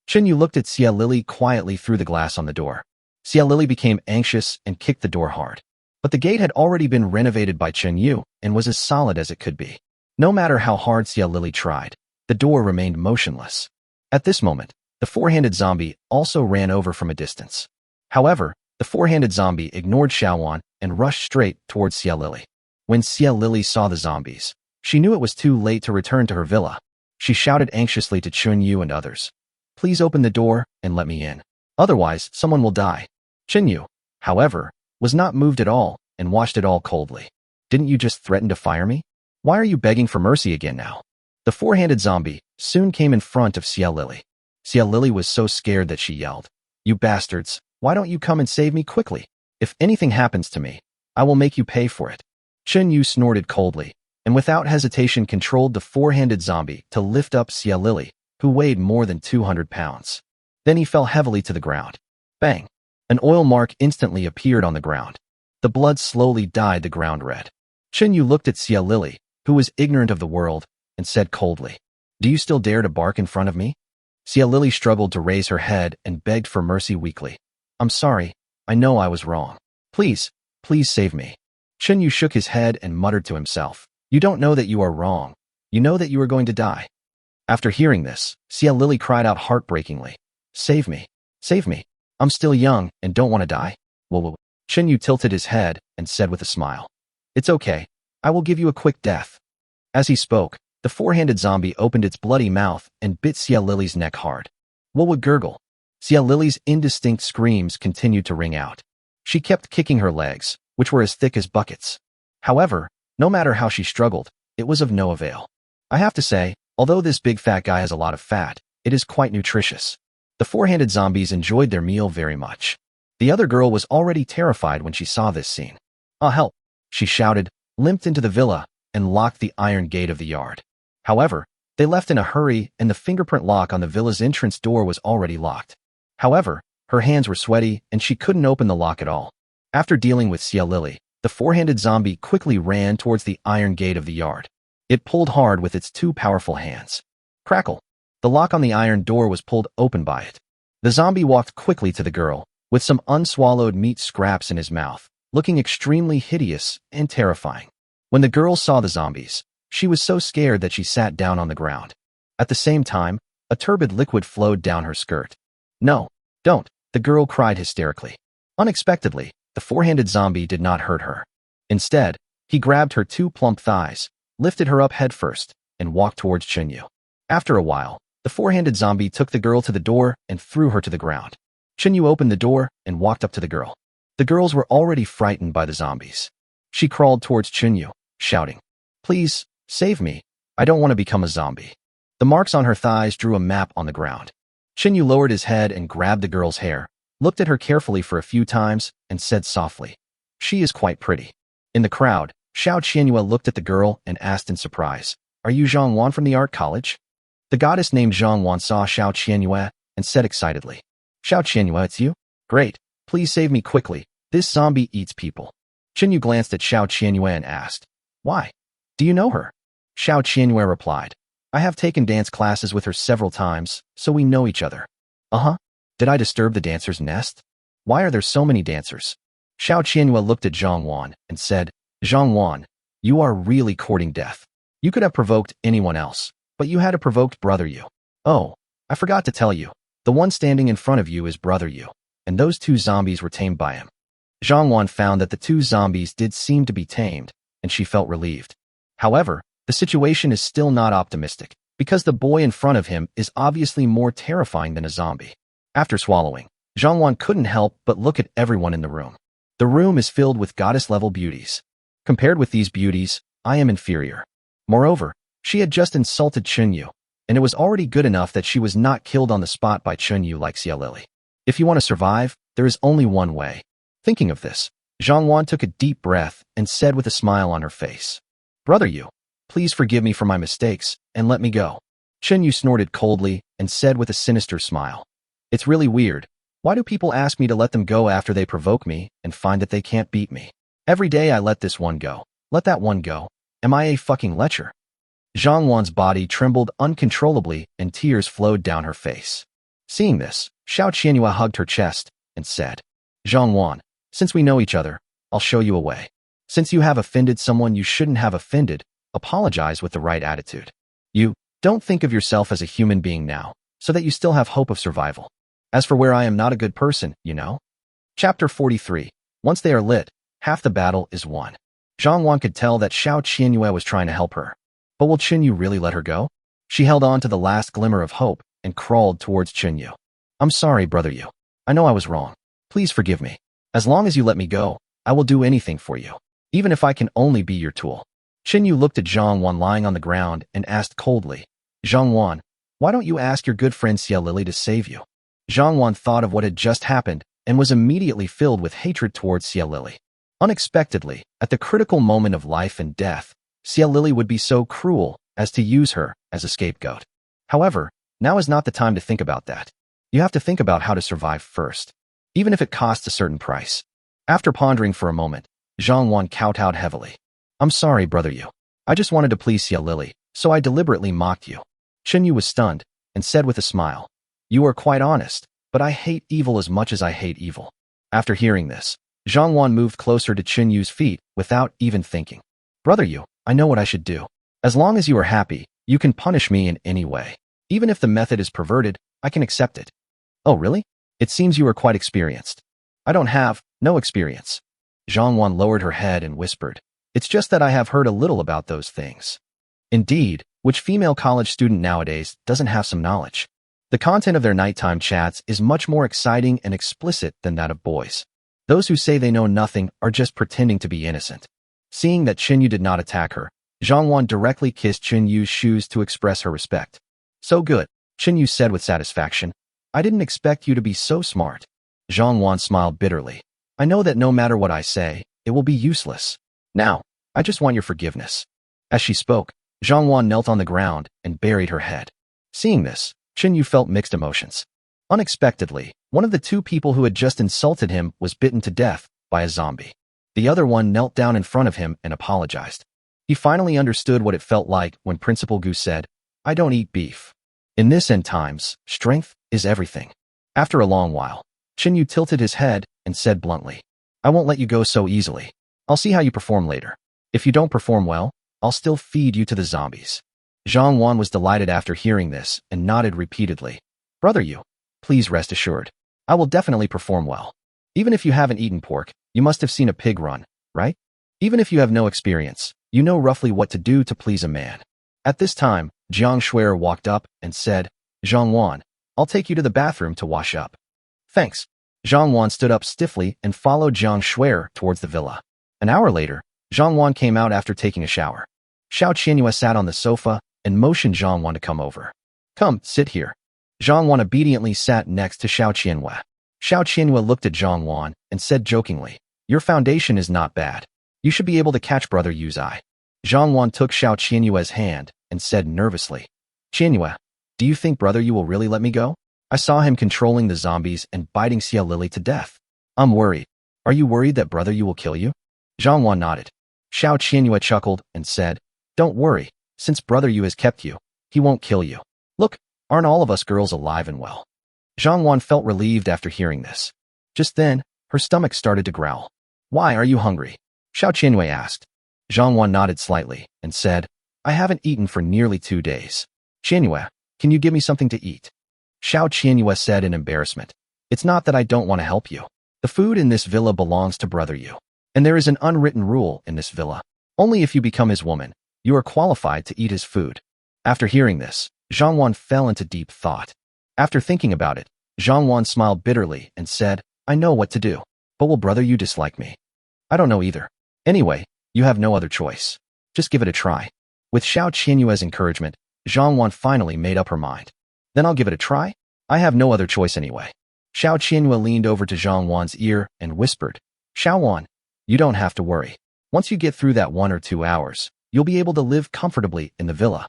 Chunyu looked at Xia Lily quietly through the glass on the door. Xia Lily became anxious and kicked the door hard. But the gate had already been renovated by Chunyu and was as solid as it could be. No matter how hard Xia Lily tried, the door remained motionless. At this moment, the four-handed zombie also ran over from a distance. However, the four-handed zombie ignored Xiaowan and rushed straight towards Xia Lily. When Xia Lily saw the zombies, she knew it was too late to return to her villa. She shouted anxiously to Chunyu and others, "Please open the door and let me in. Otherwise, someone will die." Chunyu, however, was not moved at all and watched it all coldly. "Didn't you just threaten to fire me? Why are you begging for mercy again now?" The four-handed zombie soon came in front of Xia Lily. Xia Lily was so scared that she yelled, "You bastards, why don't you come and save me quickly? If anything happens to me, I will make you pay for it." Chunyu snorted coldly, and without hesitation controlled the four-handed zombie to lift up Xia Lily, who weighed more than 200 pounds. Then he fell heavily to the ground. Bang! An oil mark instantly appeared on the ground. The blood slowly dyed the ground red. Chunyu looked at Xia Lily, who was ignorant of the world, and said coldly, "Do you still dare to bark in front of me?" Xia Lily struggled to raise her head and begged for mercy weakly. "I'm sorry. I know I was wrong. Please, please save me." Chunyu shook his head and muttered to himself, "You don't know that you are wrong. You know that you are going to die." After hearing this, Xia Lily cried out heartbreakingly, "Save me. Save me. I'm still young and don't want to die." "Well." Chunyu tilted his head and said with a smile, "It's okay. I will give you a quick death." As he spoke, the four-handed zombie opened its bloody mouth and bit Xia Lily's neck hard. Would gurgle. Xia Lily's indistinct screams continued to ring out. She kept kicking her legs, which were as thick as buckets. However, no matter how she struggled, it was of no avail. I have to say, although this big fat guy has a lot of fat, it is quite nutritious. The four-handed zombies enjoyed their meal very much. The other girl was already terrified when she saw this scene. "Ah, help!" she shouted, limped into the villa, and locked the iron gate of the yard. However, they left in a hurry and the fingerprint lock on the villa's entrance door was already locked. However, her hands were sweaty and she couldn't open the lock at all. After dealing with Xia Lily, the four-handed zombie quickly ran towards the iron gate of the yard. It pulled hard with its two powerful hands. Crackle! The lock on the iron door was pulled open by it. The zombie walked quickly to the girl, with some unswallowed meat scraps in his mouth, looking extremely hideous and terrifying. When the girl saw the zombies, she was so scared that she sat down on the ground. At the same time, a turbid liquid flowed down her skirt. "No, don't," the girl cried hysterically. Unexpectedly, the four-handed zombie did not hurt her. Instead, he grabbed her two plump thighs, lifted her up headfirst, and walked towards Chunyu. After a while, the four-handed zombie took the girl to the door and threw her to the ground. Chunyu opened the door and walked up to the girl. The girls were already frightened by the zombies. She crawled towards Chunyu, shouting, "Please, save me. I don't want to become a zombie." The marks on her thighs drew a map on the ground. Chunyu lowered his head and grabbed the girl's hair, looked at her carefully for a few times, and said softly, "She is quite pretty." In the crowd, Xiao Qianyue looked at the girl and asked in surprise, "Are you Zhang Wan from the art college?" The goddess named Zhang Wan saw Xiao Qianyue and said excitedly, "Xiao Qianyue, it's you? Great. Please save me quickly. This zombie eats people." Chunyu glanced at Xiao Qianyue and asked, "Why? Do you know her?" Xiao Qianyue replied, "I have taken dance classes with her several times, so we know each other." "Uh-huh. Did I disturb the dancer's nest? Why are there so many dancers?" Xiao Qianyue looked at Zhang Wan and said, "Zhang Wan, you are really courting death. You could have provoked anyone else, but you had a provoked Brother Yu. Oh, I forgot to tell you, the one standing in front of you is Brother Yu, and those two zombies were tamed by him." Zhang Wan found that the two zombies did seem to be tamed, and she felt relieved. However, the situation is still not optimistic, because the boy in front of him is obviously more terrifying than a zombie. After swallowing, Zhangwan couldn't help but look at everyone in the room. The room is filled with goddess-level beauties. Compared with these beauties, I am inferior. Moreover, she had just insulted Chunyu, and it was already good enough that she was not killed on the spot by Chunyu like Xia Lili. If you want to survive, there is only one way. Thinking of this, Zhangwan took a deep breath and said with a smile on her face, "Brother Yu, please forgive me for my mistakes and let me go." Chunyu snorted coldly and said with a sinister smile, "It's really weird. Why do people ask me to let them go after they provoke me and find that they can't beat me? Every day I let this one go, let that one go. Am I a fucking lecher?" Zhangwan's body trembled uncontrollably and tears flowed down her face. Seeing this, Xiao Qianyue hugged her chest and said, "Zhangwan, since we know each other, I'll show you a way. Since you have offended someone you shouldn't have offended, apologize with the right attitude. You don't think of yourself as a human being now, so that you still have hope of survival. As for where I am not a good person, you know?" Chapter 43. Once they are lit, half the battle is won. Zhangwan could tell that Xiao Qianyue was trying to help her. But will Chunyu really let her go? She held on to the last glimmer of hope and crawled towards Chunyu. "I'm sorry, Brother Yu. I know I was wrong. Please forgive me. As long as you let me go, I will do anything for you, even if I can only be your tool." Chunyu looked at Zhangwan lying on the ground and asked coldly, "Zhangwan, why don't you ask your good friend Xia Lili to save you?" Zhangwan thought of what had just happened and was immediately filled with hatred towards Xia Lili. Unexpectedly, at the critical moment of life and death, Xia Lili would be so cruel as to use her as a scapegoat. However, now is not the time to think about that. You have to think about how to survive first, even if it costs a certain price. After pondering for a moment, Zhangwan kowtowed heavily. "I'm sorry, Brother Yu. I just wanted to please Xia Lili, so I deliberately mocked you." Chunyu was stunned and said with a smile, "You are quite honest, but I hate evil as much as I hate evil." After hearing this, Zhangwan moved closer to Chunyu's feet without even thinking. "Brother Yu, I know what I should do. As long as you are happy, you can punish me in any way. Even if the method is perverted, I can accept it." "Oh, really? It seems you are quite experienced." "I don't have no experience." Zhangwan lowered her head and whispered, "It's just that I have heard a little about those things." Indeed, which female college student nowadays doesn't have some knowledge? The content of their nighttime chats is much more exciting and explicit than that of boys. Those who say they know nothing are just pretending to be innocent. Seeing that Chunyu did not attack her, Zhangwan directly kissed Chunyu's shoes to express her respect. "So good," Chunyu said with satisfaction. "I didn't expect you to be so smart." Zhangwan smiled bitterly. "I know that no matter what I say, it will be useless. Now, I just want your forgiveness." As she spoke, Zhangwan knelt on the ground and buried her head. Seeing this, Chunyu felt mixed emotions. Unexpectedly, one of the two people who had just insulted him was bitten to death by a zombie. The other one knelt down in front of him and apologized. He finally understood what it felt like when Principal Gu said, "I don't eat beef." In this end times, strength is everything. After a long while, Chunyu tilted his head and said bluntly, "I won't let you go so easily. I'll see how you perform later. If you don't perform well, I'll still feed you to the zombies." Zhangwan was delighted after hearing this and nodded repeatedly. "Brother Yu, please rest assured. I will definitely perform well. Even if you haven't eaten pork, you must have seen a pig run, right? Even if you have no experience, you know roughly what to do to please a man." At this time, Jiang Shuer walked up and said, "Zhangwan, I'll take you to the bathroom to wash up." "Thanks." Zhangwan stood up stiffly and followed Jiang Shuer towards the villa. An hour later, Zhangwan came out after taking a shower. Xiao Qianyue sat on the sofa and motioned Zhangwan to come over. "Come, sit here." Zhangwan obediently sat next to Xiao Qianyue. Xiao Qianyue looked at Zhangwan and said jokingly, "Your foundation is not bad. You should be able to catch Brother Yu's eye." Zhangwan took Xiao Qianyue's hand and said nervously, "Qianyue, do you think Brother Yu will really let me go? I saw him controlling the zombies and biting Xia Lili to death. I'm worried. Are you worried that Brother Yu will kill you?" Zhangwan nodded. Xiao Qianyue chuckled and said, "Don't worry. Since Brother Yu has kept you, he won't kill you. Look, aren't all of us girls alive and well?" Zhangwan felt relieved after hearing this. Just then, her stomach started to growl. "Why are you hungry?" Xiao Qianyue asked. Zhangwan nodded slightly and said, "I haven't eaten for nearly 2 days. Qianyue, can you give me something to eat?" Xiao Qianyue said in embarrassment, "It's not that I don't want to help you. The food in this villa belongs to Brother Yu. And there is an unwritten rule in this villa. Only if you become his woman, you are qualified to eat his food." After hearing this, Zhang fell into deep thought. After thinking about it, Zhang smiled bitterly and said, I know what to do. But will brother you dislike me? I don't know either. Anyway, you have no other choice. Just give it a try. With Xiao Qianyue's encouragement, Zhang finally made up her mind. Then I'll give it a try? I have no other choice anyway. Xiao Qianyue leaned over to Zhang ear and whispered, Xiao, you don't have to worry. Once you get through that 1 or 2 hours, you'll be able to live comfortably in the villa.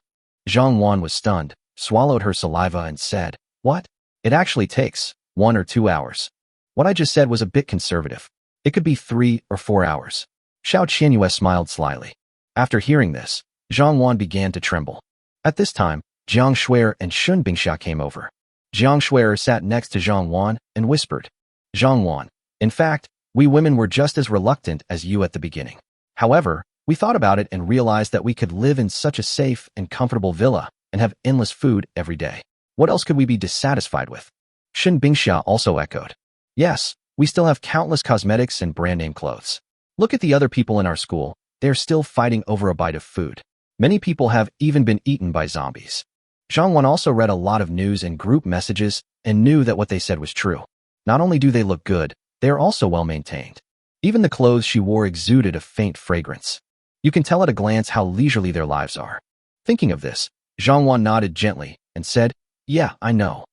Zhang was stunned, swallowed her saliva and said, What? It actually takes 1 or 2 hours. What I just said was a bit conservative. It could be 3 or 4 hours. Xiao Qianyue smiled slyly. After hearing this, Zhang began to tremble. At this time, Jiang Shuer and Shun Bingxia came over. Jiang Shuer sat next to Zhang and whispered, Zhang, in fact, we women were just as reluctant as you at the beginning. However, we thought about it and realized that we could live in such a safe and comfortable villa and have endless food every day. What else could we be dissatisfied with? Shun Bingxia also echoed. Yes, we still have countless cosmetics and brand-name clothes. Look at the other people in our school. They are still fighting over a bite of food. Many people have even been eaten by zombies. Zhang also read a lot of news and group messages and knew that what they said was true. Not only do they look good, they are also well-maintained. Even the clothes she wore exuded a faint fragrance. You can tell at a glance how leisurely their lives are. Thinking of this, Zhang nodded gently and said, Yeah, I know.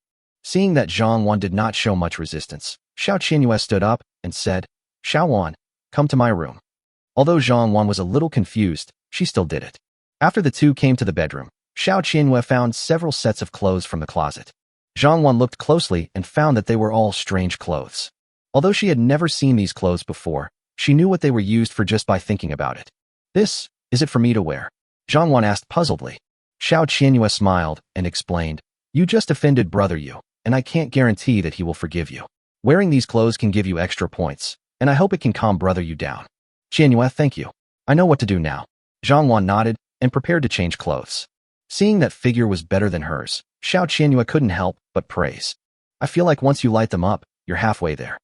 Seeing that Zhang did not show much resistance, Xiao Qianyue stood up and said, Xiao, come to my room. Although Zhang was a little confused, she still did it. After the two came to the bedroom, Xiao Qianyue found several sets of clothes from the closet. Zhang looked closely and found that they were all strange clothes. Although she had never seen these clothes before, she knew what they were used for just by thinking about it. Is it for me to wear? Zhang asked puzzledly. Xiao Qianyue smiled and explained, You just offended brother you, and I can't guarantee that he will forgive you. Wearing these clothes can give you extra points, and I hope it can calm brother you down. Qianyue, thank you. I know what to do now. Zhang nodded and prepared to change clothes. Seeing that figure was better than hers, Xiao Qianyue couldn't help but praise. I feel like once you light them up, you're halfway there.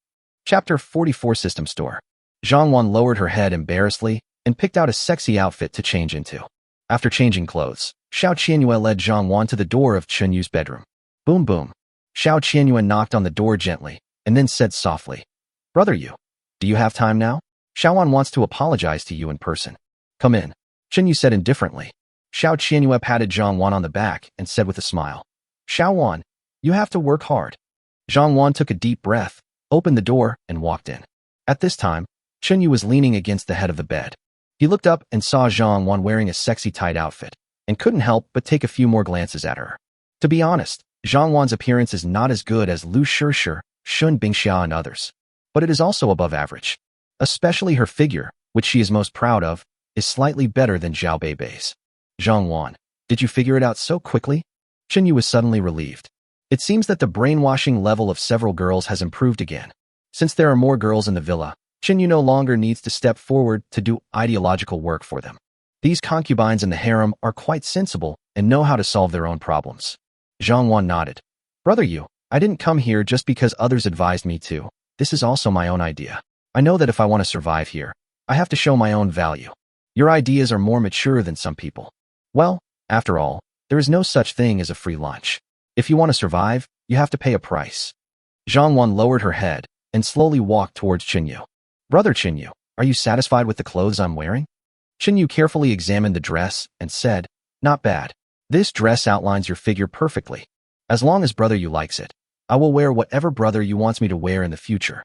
Chapter 44 System Store. Zhang lowered her head embarrassedly and picked out a sexy outfit to change into. After changing clothes, Xiao Qianyue led Zhang to the door of Chunyu's bedroom. Boom boom. Xiao Qianyue knocked on the door gently and then said softly, Brother you, do you have time now? Xiao wants to apologize to you in person. Come in. Chunyu said indifferently. Xiao Qianyue patted Zhang on the back and said with a smile, Xiao, you have to work hard. Zhang took a deep breath, opened the door, and walked in. At this time, Chunyu was leaning against the head of the bed. He looked up and saw Zhang wearing a sexy tight outfit, and couldn't help but take a few more glances at her. To be honest, Zhang appearance is not as good as Lu Shishir, Shun Bingxia and others, but it is also above average. Especially her figure, which she is most proud of, is slightly better than Zhao Beibei's. Zhang, did you figure it out so quickly? Chunyu was suddenly relieved. It seems that the brainwashing level of several girls has improved again. Since there are more girls in the villa, Chunyu no longer needs to step forward to do ideological work for them. These concubines in the harem are quite sensible and know how to solve their own problems. Zhang nodded. Brother you, I didn't come here just because others advised me to. This is also my own idea. I know that if I want to survive here, I have to show my own value. Your ideas are more mature than some people. Well, after all, there is no such thing as a free lunch. If you want to survive, you have to pay a price. Zhang lowered her head and slowly walked towards Chunyu. Brother Chunyu, are you satisfied with the clothes I'm wearing? Chunyu carefully examined the dress and said, Not bad. This dress outlines your figure perfectly. As long as brother you likes it, I will wear whatever brother you wants me to wear in the future.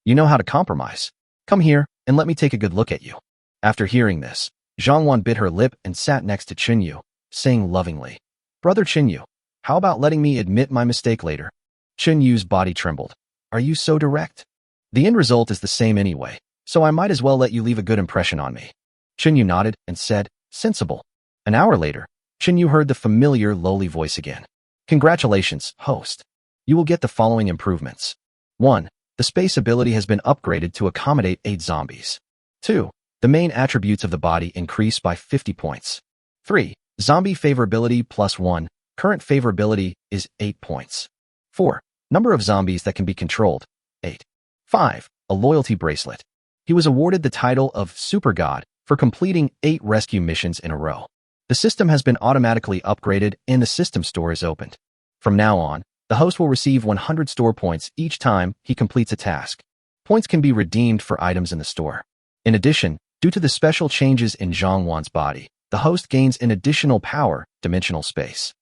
You know how to compromise. Come here and let me take a good look at you. After hearing this, Zhang bit her lip and sat next to Chunyu, saying lovingly, Brother Chunyu, how about letting me admit my mistake later? Chunyu's body trembled. Are you so direct? The end result is the same anyway, so I might as well let you leave a good impression on me. Chunyu nodded and said, Sensible. An hour later, Chunyu heard the familiar lowly voice again. Congratulations, host. You will get the following improvements. 1. The space ability has been upgraded to accommodate 8 zombies. 2. The main attributes of the body increase by 50 points. 3. Zombie favorability plus 1. Current favorability is 8 points. 4. Number of zombies that can be controlled, 8. 5. A loyalty bracelet. He was awarded the title of Super God for completing 8 rescue missions in a row. The system has been automatically upgraded and the system store is opened. From now on, the host will receive 100 store points each time he completes a task. Points can be redeemed for items in the store. In addition, due to the special changes in Zhongwan's body, the host gains an additional power, dimensional space.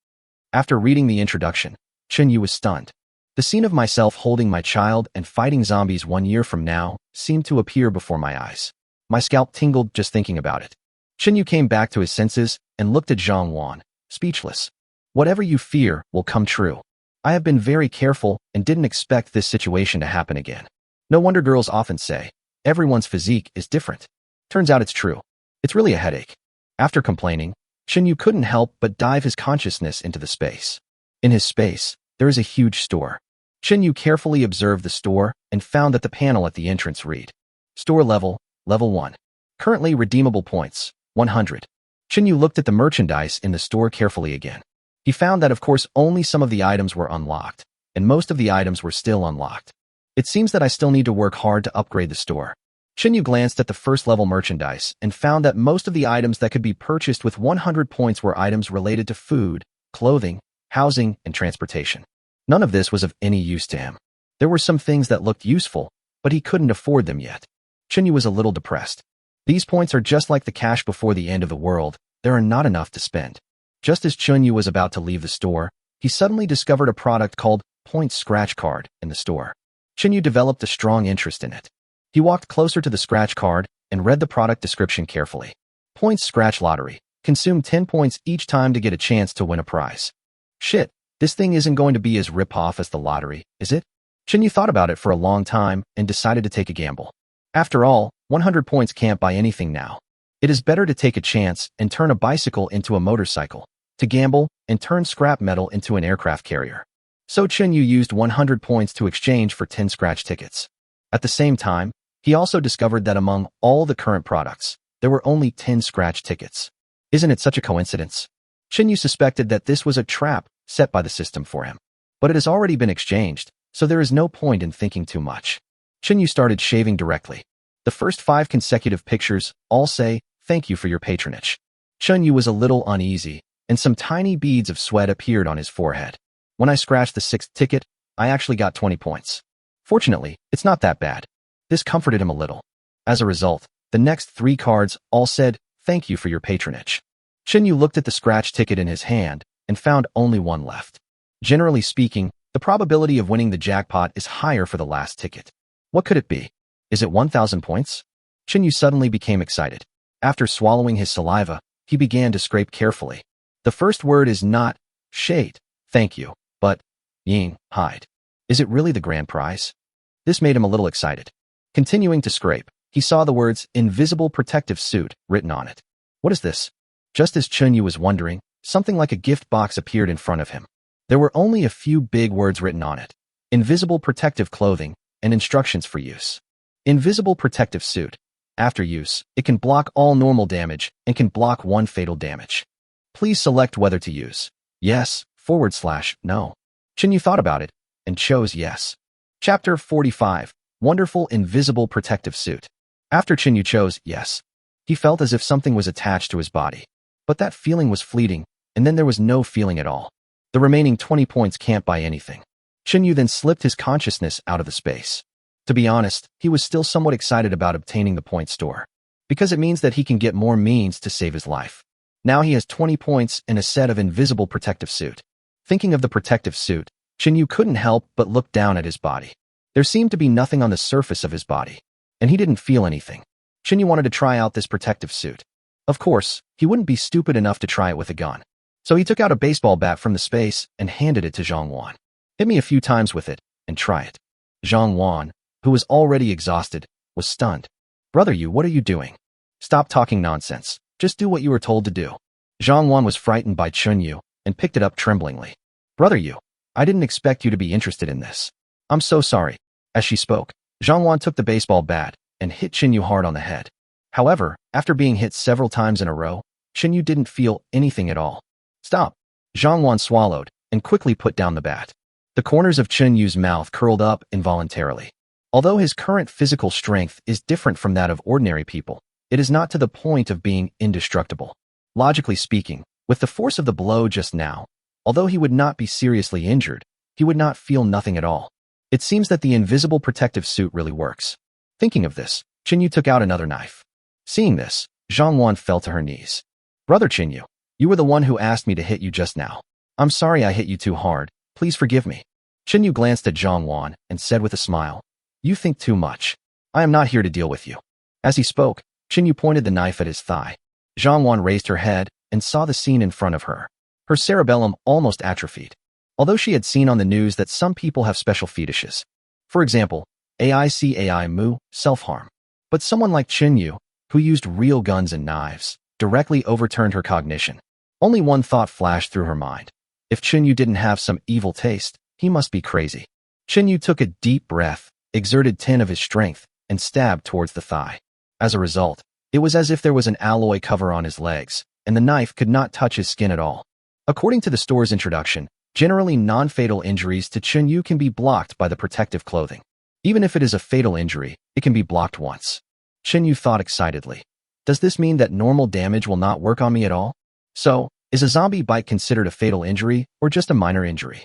After reading the introduction, Chunyu was stunned. The scene of myself holding my child and fighting zombies 1 year from now seemed to appear before my eyes. My scalp tingled just thinking about it. Chunyu came back to his senses and looked at Zhongwan, speechless. Whatever you fear will come true. I have been very careful and didn't expect this situation to happen again. No wonder girls often say, everyone's physique is different. Turns out it's true. It's really a headache. After complaining, Chunyu couldn't help but dive his consciousness into the space. In his space, there is a huge store. Chunyu carefully observed the store and found that the panel at the entrance read, Store level, level 1. Currently redeemable points, 100. Chunyu looked at the merchandise in the store carefully again. He found that of course only some of the items were unlocked, and most of the items were still unlocked. It seems that I still need to work hard to upgrade the store. Chunyu glanced at the first level merchandise and found that most of the items that could be purchased with 100 points were items related to food, clothing, housing, and transportation. None of this was of any use to him. There were some things that looked useful, but he couldn't afford them yet. Chunyu was a little depressed. These points are just like the cash before the end of the world. There are not enough to spend. Just as Chunyu was about to leave the store, he suddenly discovered a product called Point Scratch Card in the store. Chunyu developed a strong interest in it. He walked closer to the scratch card and read the product description carefully. Points Scratch Lottery. Consume 10 points each time to get a chance to win a prize. Shit, this thing isn't going to be as rip-off as the lottery, is it? Chunyu thought about it for a long time and decided to take a gamble. After all, 100 points can't buy anything now. It is better to take a chance and turn a bicycle into a motorcycle, to gamble and turn scrap metal into an aircraft carrier. So Chunyu used 100 points to exchange for 10 scratch tickets. At the same time, he also discovered that among all the current products, there were only 10 scratch tickets. Isn't it such a coincidence? Chunyu suspected that this was a trap set by the system for him. But it has already been exchanged, so there is no point in thinking too much. Chunyu started shaving directly. The first 5 consecutive pictures all say, "Thank you for your patronage." Chunyu was a little uneasy, and some tiny beads of sweat appeared on his forehead. When I scratched the 6th ticket, I actually got 20 points. Fortunately, it's not that bad. This comforted him a little. As a result, the next 3 cards all said, "Thank you for your patronage." Chunyu looked at the scratch ticket in his hand and found only 1 left. Generally speaking, the probability of winning the jackpot is higher for the last ticket. What could it be? Is it 1,000 points? Chunyu suddenly became excited. After swallowing his saliva, he began to scrape carefully. The first word is not shade, thank you, but ying, hide. Is it really the grand prize? This made him a little excited. Continuing to scrape, he saw the words invisible protective suit written on it. What is this? Just as Chunyu was wondering, something like a gift box appeared in front of him. There were only a few big words written on it. Invisible protective clothing and instructions for use. Invisible protective suit. After use, it can block all normal damage and can block 1 fatal damage. Please select whether to use. Yes, / no. Chunyu thought about it and chose yes. Chapter 45. Wonderful Invisible Protective Suit. After Chunyu chose yes, he felt as if something was attached to his body. But that feeling was fleeting, and then there was no feeling at all. The remaining 20 points can't buy anything. Chunyu then slipped his consciousness out of the space. To be honest, he was still somewhat excited about obtaining the point store, because it means that he can get more means to save his life. Now he has 20 points and a set of invisible protective suit. Thinking of the protective suit, Chunyu couldn't help but look down at his body. There seemed to be nothing on the surface of his body, and he didn't feel anything. Chunyu wanted to try out this protective suit. Of course, he wouldn't be stupid enough to try it with a gun. So he took out a baseball bat from the space and handed it to Zhongwan. Hit me a few times with it, and try it. Zhongwan, who was already exhausted, was stunned. Brother Yu, what are you doing? Stop talking nonsense. Just do what you were told to do. Zhongwan was frightened by Chunyu and picked it up tremblingly. Brother Yu, I didn't expect you to be interested in this. I'm so sorry. As she spoke, Zhongwan took the baseball bat and hit Chunyu hard on the head. However, after being hit several times in a row, Chunyu didn't feel anything at all. Stop. Zhongwan swallowed and quickly put down the bat. The corners of Chunyu's mouth curled up involuntarily. Although his current physical strength is different from that of ordinary people, it is not to the point of being indestructible. Logically speaking, with the force of the blow just now, although he would not be seriously injured, he would not feel nothing at all. It seems that the invisible protective suit really works. Thinking of this, Chinyu took out another knife. Seeing this, Zhang fell to her knees. Brother Chinyu, you were the one who asked me to hit you just now. I'm sorry I hit you too hard. Please forgive me. Chinyu glanced at Zhang and said with a smile, You think too much. I am not here to deal with you. As he spoke, Chinyu pointed the knife at his thigh. Zhang raised her head and saw the scene in front of her. Her cerebellum almost atrophied. Although she had seen on the news that some people have special fetishes. For example, AI mu, self-harm. But someone like Chinyu, who used real guns and knives, directly overturned her cognition. Only one thought flashed through her mind. If Chinyu didn't have some evil taste, he must be crazy. Chinyu took a deep breath, exerted 10 of his strength, and stabbed towards the thigh. As a result, it was as if there was an alloy cover on his legs, and the knife could not touch his skin at all. According to the store's introduction, generally non-fatal injuries to Chinyu can be blocked by the protective clothing. Even if it is a fatal injury, it can be blocked once. Chinyu thought excitedly. Does this mean that normal damage will not work on me at all? So, is a zombie bite considered a fatal injury or just a minor injury?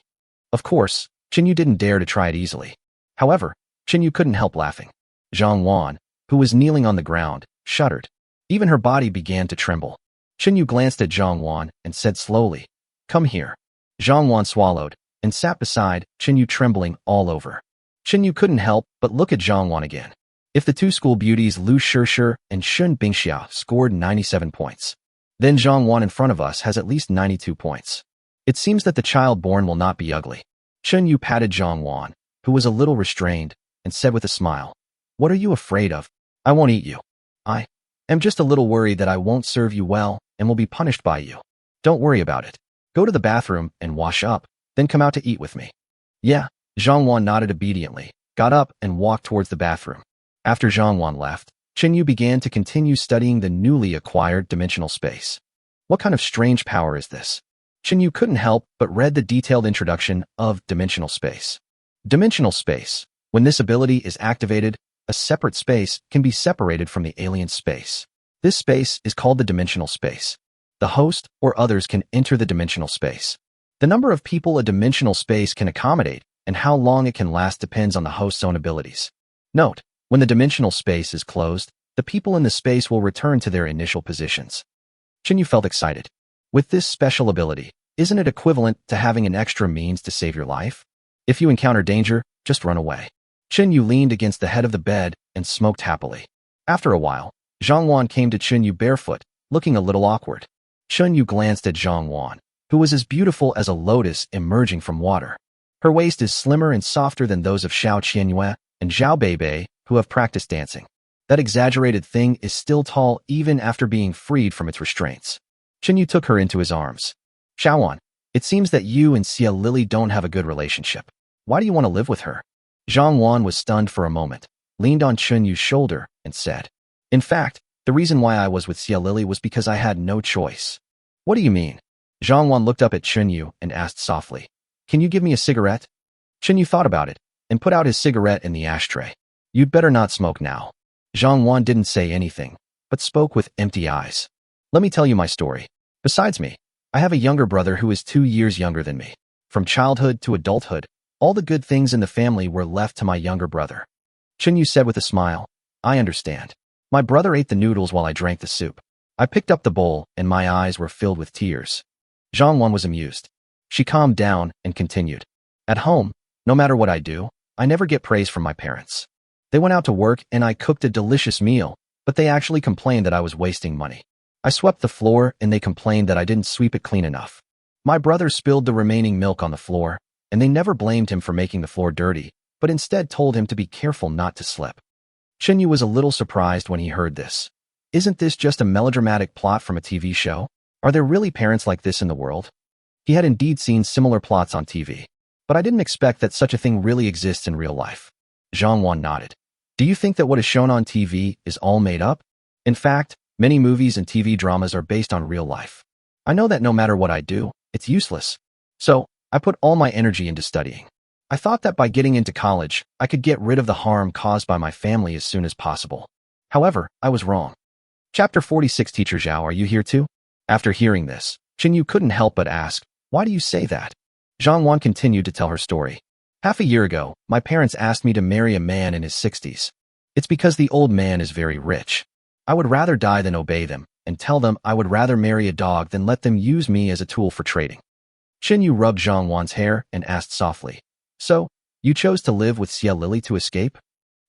Of course, Chinyu didn't dare to try it easily. However, Chinyu couldn't help laughing. Zhang, who was kneeling on the ground, shuddered. Even her body began to tremble. Chinyu glanced at Zhang and said slowly, Come here. Zhang swallowed and sat beside Chinyu, trembling all over. Chinyu couldn't help but look at Zhang again. If the two school beauties Lu Shishir and Shun Bingxia scored 97 points, then Zhang in front of us has at least 92 points. It seems that the child born will not be ugly. Chinyu patted Zhang, who was a little restrained, and said with a smile, What are you afraid of? I won't eat you. I am just a little worried that I won't serve you well and will be punished by you. Don't worry about it. Go to the bathroom and wash up, then come out to eat with me. Yeah, Zhang nodded obediently, got up and walked towards the bathroom. After Zhang left, Chinyu began to continue studying the newly acquired dimensional space. What kind of strange power is this? Chinyu couldn't help but read the detailed introduction of dimensional space. Dimensional space. When this ability is activated, a separate space can be separated from the alien space. This space is called the dimensional space. The host or others can enter the dimensional space. The number of people a dimensional space can accommodate and how long it can last depends on the host's own abilities. Note, when the dimensional space is closed, the people in the space will return to their initial positions. Chinyu felt excited. With this special ability, isn't it equivalent to having an extra means to save your life? If you encounter danger, just run away. Chinyu leaned against the head of the bed and smoked happily. After a while, Zhang came to Chinyu barefoot, looking a little awkward. Chinyu glanced at Zhang, who was as beautiful as a lotus emerging from water. Her waist is slimmer and softer than those of Xiao Qianyue and Zhao Beibei, who have practiced dancing. That exaggerated thing is still tall even after being freed from its restraints. Chinyu took her into his arms. Xiaowan, it seems that you and Xia Lily don't have a good relationship. Why do you want to live with her? Zhang was stunned for a moment, leaned on Chinyu's shoulder, and said, In fact, the reason why I was with Xia Lily was because I had no choice. What do you mean? Zhang looked up at Chinyu and asked softly, Can you give me a cigarette? Chinyu thought about it and put out his cigarette in the ashtray. You'd better not smoke now. Zhang didn't say anything, but spoke with empty eyes. Let me tell you my story. Besides me, I have a younger brother who is 2 years younger than me. From childhood to adulthood, all the good things in the family were left to my younger brother. Chinyu said with a smile, I understand. My brother ate the noodles while I drank the soup. I picked up the bowl and my eyes were filled with tears. Zhang was amused. She calmed down and continued. At home, no matter what I do, I never get praise from my parents. They went out to work and I cooked a delicious meal, but they actually complained that I was wasting money. I swept the floor and they complained that I didn't sweep it clean enough. My brother spilled the remaining milk on the floor, and they never blamed him for making the floor dirty, but instead told him to be careful not to slip. Chinyu was a little surprised when he heard this. Isn't this just a melodramatic plot from a TV show? Are there really parents like this in the world? He had indeed seen similar plots on TV, but I didn't expect that such a thing really exists in real life. Zhang nodded. Do you think that what is shown on TV is all made up? In fact, many movies and TV dramas are based on real life. I know that no matter what I do, it's useless. So, I put all my energy into studying. I thought that by getting into college, I could get rid of the harm caused by my family as soon as possible. However, I was wrong. Chapter 46 Teacher Zhao, are you here too? After hearing this, Chinyu couldn't help but ask, "Why do you say that?" Zhang Wan continued to tell her story. "Half a year ago, my parents asked me to marry a man in his 60s. It's because the old man is very rich. I would rather die than obey them, and tell them I would rather marry a dog than let them use me as a tool for trading." Chinyu rubbed Zhang Wan's hair and asked softly, "So, you chose to live with Xia Lily to escape?"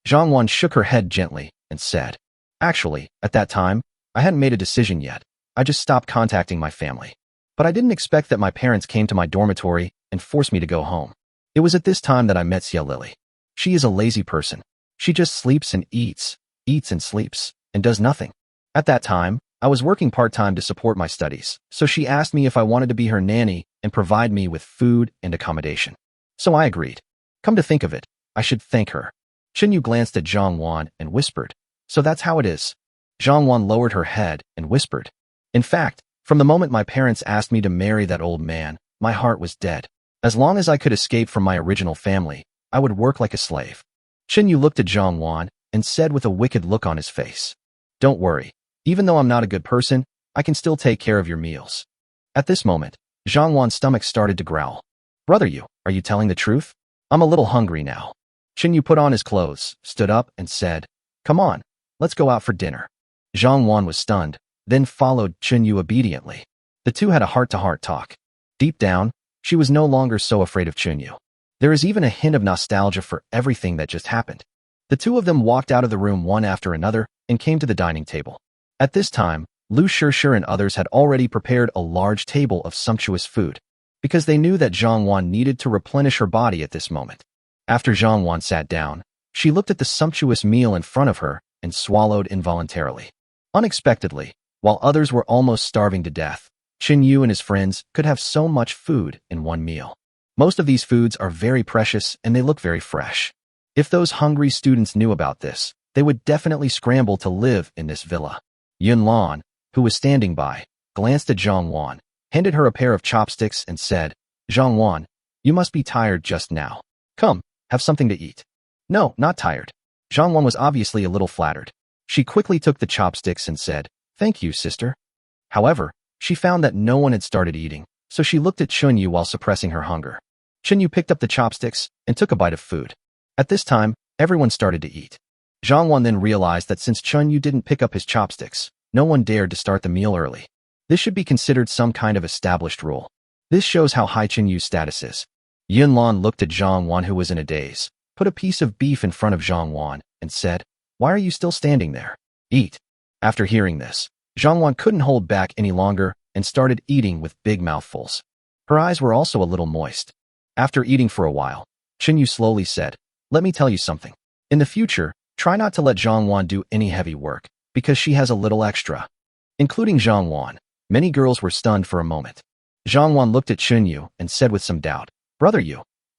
Zhang Wan shook her head gently and said, "Actually, at that time, I hadn't made a decision yet. I just stopped contacting my family. But I didn't expect that my parents came to my dormitory and forced me to go home. It was at this time that I met Xia Lily. She is a lazy person. She just sleeps and eats and sleeps, and does nothing. At that time, I was working part-time to support my studies, so she asked me if I wanted to be her nanny and provide me with food and accommodation. So I agreed. Come to think of it, I should thank her." Chinyu glanced at Zhang Wan and whispered, "So that's how it is." Zhang Wan lowered her head and whispered, "In fact, from the moment my parents asked me to marry that old man, my heart was dead. As long as I could escape from my original family, I would work like a slave." Chinyu looked at Zhang Wan and said with a wicked look on his face, "Don't worry. Even though I'm not a good person, I can still take care of your meals." At this moment, Zhang Wan's stomach started to growl. "Brother, are you telling the truth? I'm a little hungry now." Chinyu put on his clothes, stood up, and said, "Come on, let's go out for dinner." Zhang Wan was stunned, then followed Chinyu obediently. The two had a heart-to-heart talk. Deep down, she was no longer so afraid of Chinyu. There is even a hint of nostalgia for everything that just happened. The two of them walked out of the room one after another and came to the dining table. At this time, Lu Shishir and others had already prepared a large table of sumptuous food, because they knew that Zhang Wan needed to replenish her body at this moment. After Zhang Wan sat down, she looked at the sumptuous meal in front of her and swallowed involuntarily. Unexpectedly, while others were almost starving to death, Chinyu and his friends could have so much food in one meal. Most of these foods are very precious and they look very fresh. If those hungry students knew about this, they would definitely scramble to live in this villa. Yun Lan, who was standing by, glanced at Zhang Wan, handed her a pair of chopsticks and said, "Zhang Wan, you must be tired just now. Come, have something to eat." "No, not tired." Zhang Wan was obviously a little flattered. She quickly took the chopsticks and said, "Thank you, sister." However, she found that no one had started eating, so she looked at Chinyu while suppressing her hunger. Chinyu picked up the chopsticks and took a bite of food. At this time, everyone started to eat. Zhang Wan then realized that since Chinyu didn't pick up his chopsticks, no one dared to start the meal early. This should be considered some kind of established rule. This shows how high Chinyu's status is. Yun Lan looked at Zhang Wan, who was in a daze, put a piece of beef in front of Zhang Wan, and said, "Why are you still standing there? Eat." After hearing this, Zhang Wan couldn't hold back any longer and started eating with big mouthfuls. Her eyes were also a little moist. After eating for a while, Chinyu slowly said, "Let me tell you something. In the future, try not to let Zhang Wan do any heavy work, because she has a little extra." Including Zhang Wan, many girls were stunned for a moment. Zhang Wan looked at Chinyu and said with some doubt, "Brother,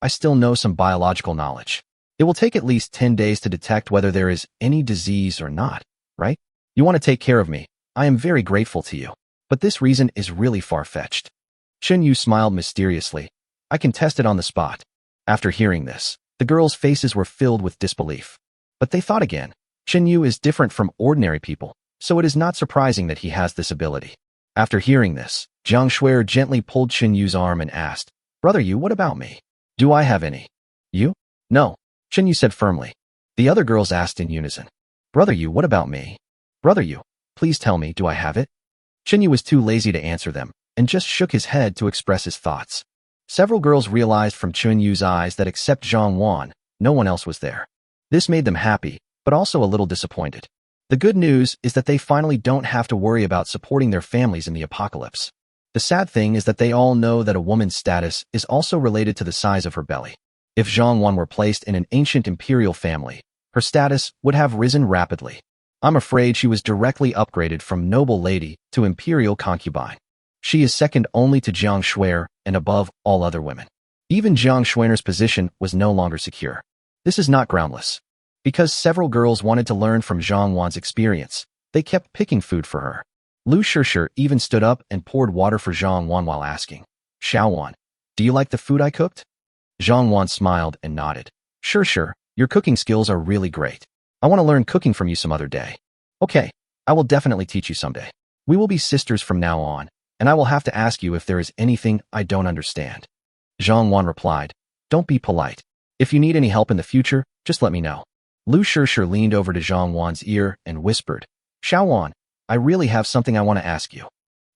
I still know some biological knowledge. It will take at least 10 days to detect whether there is any disease or not, right? You want to take care of me. I am very grateful to you. But this reason is really far-fetched." Chinyu smiled mysteriously. "I can test it on the spot." After hearing this, the girls' faces were filled with disbelief. But they thought again. Chinyu is different from ordinary people, so it is not surprising that he has this ability. After hearing this, Jiang Shuer gently pulled Chinyu's arm and asked, "Brother, what about me? Do I have any?" "You? No," Chinyu said firmly. The other girls asked in unison, "Brother, what about me? Brother, please tell me, do I have it?" Chinyu was too lazy to answer them and just shook his head to express his thoughts. Several girls realized from Chinyu's eyes that except Zhang Wan, no one else was there. This made them happy, but also a little disappointed. The good news is that they finally don't have to worry about supporting their families in the apocalypse. The sad thing is that they all know that a woman's status is also related to the size of her belly. If Zhang Wan were placed in an ancient imperial family, her status would have risen rapidly. I'm afraid she was directly upgraded from noble lady to imperial concubine. She is second only to Jiang Shuer and above all other women. Even Jiang Shuer's position was no longer secure. This is not groundless. Because several girls wanted to learn from Zhang Wan's experience, they kept picking food for her. Lu Shishir even stood up and poured water for Zhang Wan while asking, "Xiao Wan, do you like the food I cooked?" Zhang Wan smiled and nodded. Sure, your cooking skills are really great. I want to learn cooking from you some other day." "Okay, I will definitely teach you someday." We will be sisters from now on, and I will have to ask you if there is anything I don't understand. Zhang Wan replied, don't be polite. If you need any help in the future, just let me know. Lu Shishir leaned over to Zhang Wan's ear and whispered, Xiao Wan, I really have something I want to ask you.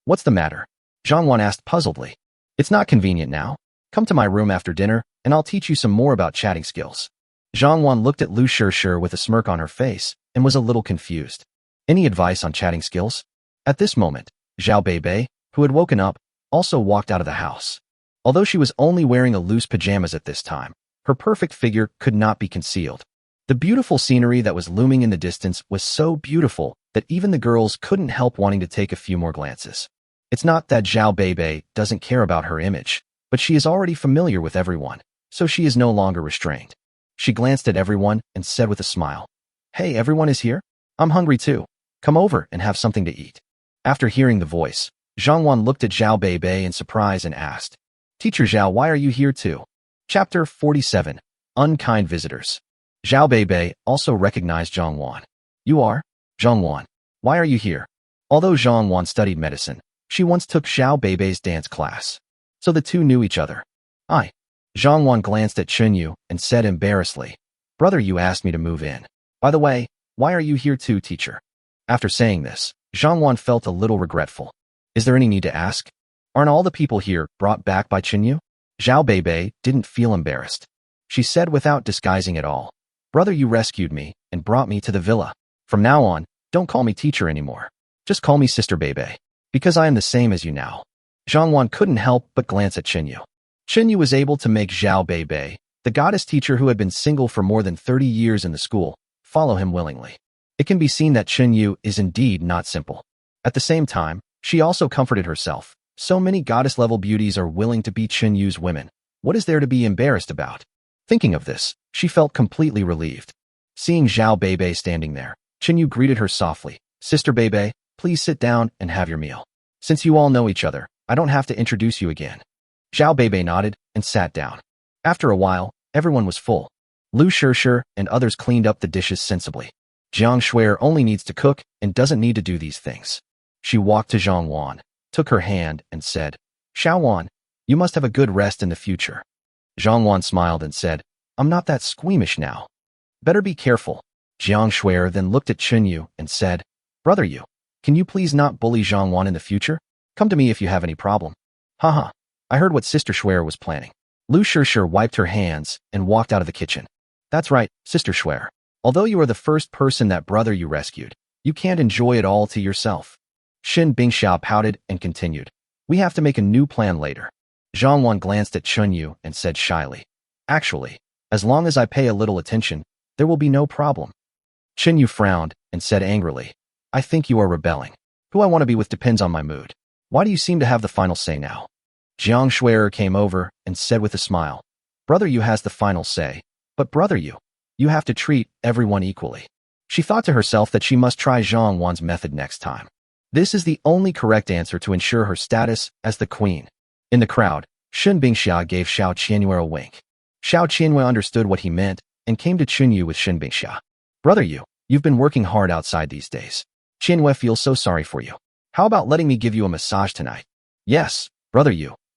What's the matter? Zhang Wan asked puzzledly. It's not convenient now. Come to my room after dinner, and I'll teach you some more about chatting skills. Zhang Wan looked at Lu Shishir with a smirk on her face and was a little confused. Any advice on chatting skills? At this moment, Zhao Beibei, who had woken up, also walked out of the house. Although she was only wearing a loose pajamas at this time, her perfect figure could not be concealed. The beautiful scenery that was looming in the distance was so beautiful that even the girls couldn't help wanting to take a few more glances. It's not that Zhao Beibei doesn't care about her image, but she is already familiar with everyone, so she is no longer restrained. She glanced at everyone and said with a smile, Hey, everyone is here? I'm hungry too. Come over and have something to eat. After hearing the voice, Zhang Wan looked at Zhao Beibei in surprise and asked, Teacher Zhao, why are you here too? Chapter 47. Unkind Visitors. Zhao Beibei also recognized Zhang Wan. You are? Zhang Wan. Why are you here? Although Zhang Wan studied medicine, she once took Zhao Beibei's dance class. So the two knew each other. Zhang Wan glanced at Chunyu and said embarrassedly, Brother, you asked me to move in. By the way, why are you here too, teacher? After saying this, Zhang Wan felt a little regretful. Is there any need to ask? Aren't all the people here brought back by Chunyu? Zhao Beibei didn't feel embarrassed. She said without disguising at all, Brother, you rescued me and brought me to the villa. From now on, don't call me teacher anymore. Just call me Sister Beibei, because I am the same as you now. Zhang Wan couldn't help but glance at Chunyu. Chunyu was able to make Zhao Beibei, the goddess teacher who had been single for more than 30 years in the school, follow him willingly. It can be seen that Chunyu is indeed not simple. At the same time, she also comforted herself. So many goddess-level beauties are willing to be Chunyu's women. What is there to be embarrassed about? Thinking of this, she felt completely relieved. Seeing Zhao Beibei standing there, Chunyu greeted her softly. Sister Beibei, please sit down and have your meal. Since you all know each other, I don't have to introduce you again. Zhao Beibei nodded and sat down. After a while, everyone was full. Lu Shishir and others cleaned up the dishes sensibly. Jiang Shuer only needs to cook and doesn't need to do these things. She walked to Zhang Wan, took her hand and said, Xiao Wan, you must have a good rest in the future. Zhang Wan smiled and said, I'm not that squeamish now. Better be careful. Jiang Shuer then looked at Chunyu and said, Brother you, can you please not bully Zhang Wan in the future? Come to me if you have any problem. Haha, I heard what Sister Shuer was planning. Lu Shishir wiped her hands and walked out of the kitchen. That's right, Sister Shuer. Although you are the first person that brother you rescued, you can't enjoy it all to yourself. Xin Bingxiao pouted and continued. We have to make a new plan later. Zhang Wan glanced at Chunyu and said shyly, Actually, as long as I pay a little attention, there will be no problem. Chunyu frowned and said angrily, I think you are rebelling. Who I want to be with depends on my mood. Why do you seem to have the final say now? Jiang Shuer came over and said with a smile, Brother you has the final say, but brother you have to treat everyone equally. She thought to herself that she must try Zhang Wan's method next time. This is the only correct answer to ensure her status as the queen. In the crowd, Xin Bingxia gave Xiao Qianyu a wink. Xiao Qianyu understood what he meant and came to Chunyu with Xin Bingxia. Brother you've been working hard outside these days. Qianyu feels so sorry for you. How about letting me give you a massage tonight? Yes, brother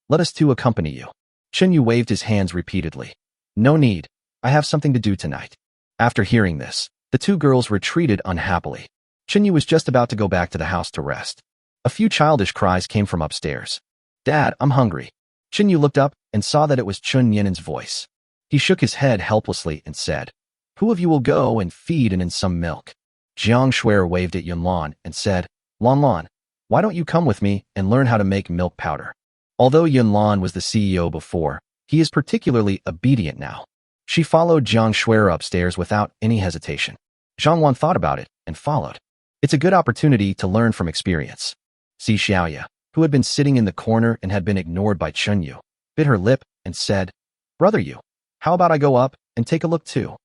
let us two accompany you. Chunyu waved his hands repeatedly. No need. I have something to do tonight. After hearing this, the two girls retreated unhappily. Chunyu was just about to go back to the house to rest. A few childish cries came from upstairs. Dad, I'm hungry. Chunyu looked up and saw that it was Chun Yinen's voice. He shook his head helplessly and said, Who of you will go and feed and in some milk? Jiang Shuer waved at Yunlan and said, Lan, why don't you come with me and learn how to make milk powder? Although Yunlan was the CEO before, he is particularly obedient now. She followed Jiang Shuer upstairs without any hesitation. Zhang Wan thought about it and followed. It's a good opportunity to learn from experience. Si Xiaoya, who had been sitting in the corner and had been ignored by Chunyu, bit her lip and said, Brother how about I go up and take a look too?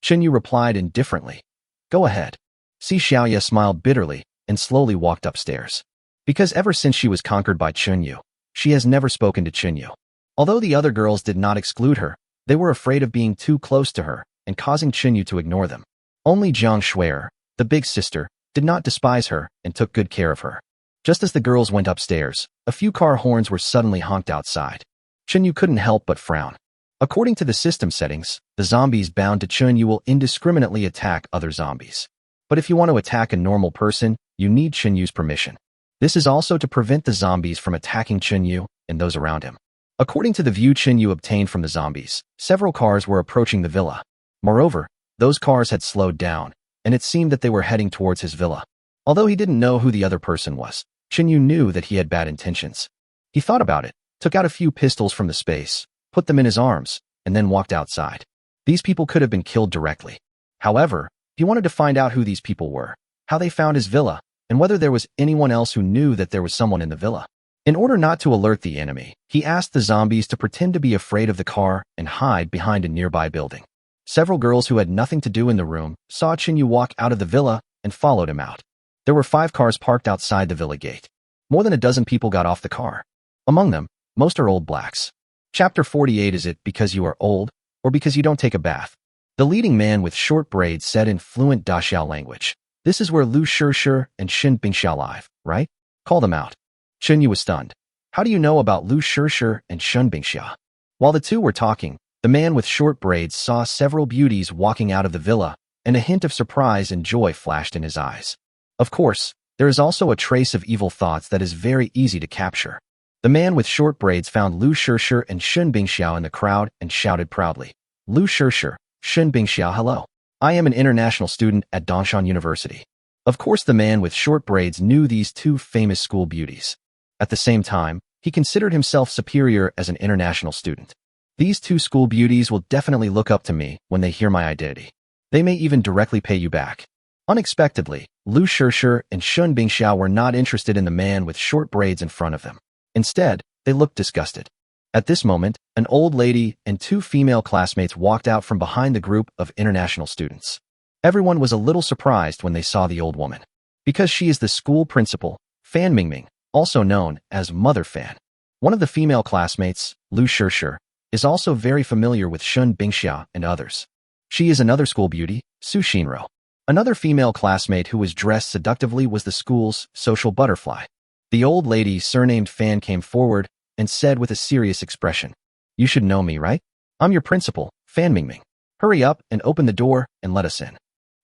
Chunyu replied indifferently, Go ahead. Si Xiaoya smiled bitterly and slowly walked upstairs. Because ever since she was conquered by Chunyu, she has never spoken to Chunyu. Although the other girls did not exclude her, they were afraid of being too close to her and causing Chunyu to ignore them. Only Jiang Shuer, the big sister, did not despise her and took good care of her. Just as the girls went upstairs, a few car horns were suddenly honked outside. Chunyu couldn't help but frown. According to the system settings, the zombies bound to Chunyu will indiscriminately attack other zombies. But if you want to attack a normal person, you need Chunyu's permission. This is also to prevent the zombies from attacking Chunyu and those around him. According to the view Chunyu obtained from the zombies, several cars were approaching the villa. Moreover, those cars had slowed down, and it seemed that they were heading towards his villa. Although he didn't know who the other person was, Chunyu knew that he had bad intentions. He thought about it, took out a few pistols from the space, put them in his arms, and then walked outside. These people could have been killed directly. However, he wanted to find out who these people were, how they found his villa, and whether there was anyone else who knew that there was someone in the villa. In order not to alert the enemy, he asked the zombies to pretend to be afraid of the car and hide behind a nearby building. Several girls who had nothing to do in the room saw Chunyu walk out of the villa and followed him out. There were 5 cars parked outside the villa gate. More than a dozen people got off the car. Among them, most are old blacks. Chapter 48. Is it because you are old, or because you don't take a bath? The leading man with short braids said in fluent Daxiao language, "This is where Lu Shishir and Shin Bingxiao live, right? Call them out." Chunyu was stunned. How do you know about Lu Shishir and Shin Bingxiao? While the two were talking, the man with short braids saw several beauties walking out of the villa, and a hint of surprise and joy flashed in his eyes. Of course, there is also a trace of evil thoughts that is very easy to capture. The man with short braids found Lu Shishir and Shin Bingxiao in the crowd and shouted proudly, "Lu Shishir, Shin Bingxiao, hello. I am an international student at Dongshan University." Of course, the man with short braids knew these two famous school beauties. At the same time, he considered himself superior as an international student. These two school beauties will definitely look up to me when they hear my identity. They may even directly pay you back. Unexpectedly, Lu Shishir and Shin Bingxiao were not interested in the man with short braids in front of them. Instead, they looked disgusted. At this moment, an old lady and 2 female classmates walked out from behind the group of international students. Everyone was a little surprised when they saw the old woman, because she is the school principal, Fan Mingming, also known as Mother Fan. One of the female classmates, Lu Shishir, is also very familiar with Shin Bingxiao and others. She is another school beauty, Su Shinro. Another female classmate who was dressed seductively was the school's social butterfly. The old lady surnamed Fan came forward and said with a serious expression, "You should know me, right? I'm your principal, Fan Mingming. Hurry up and open the door and let us in."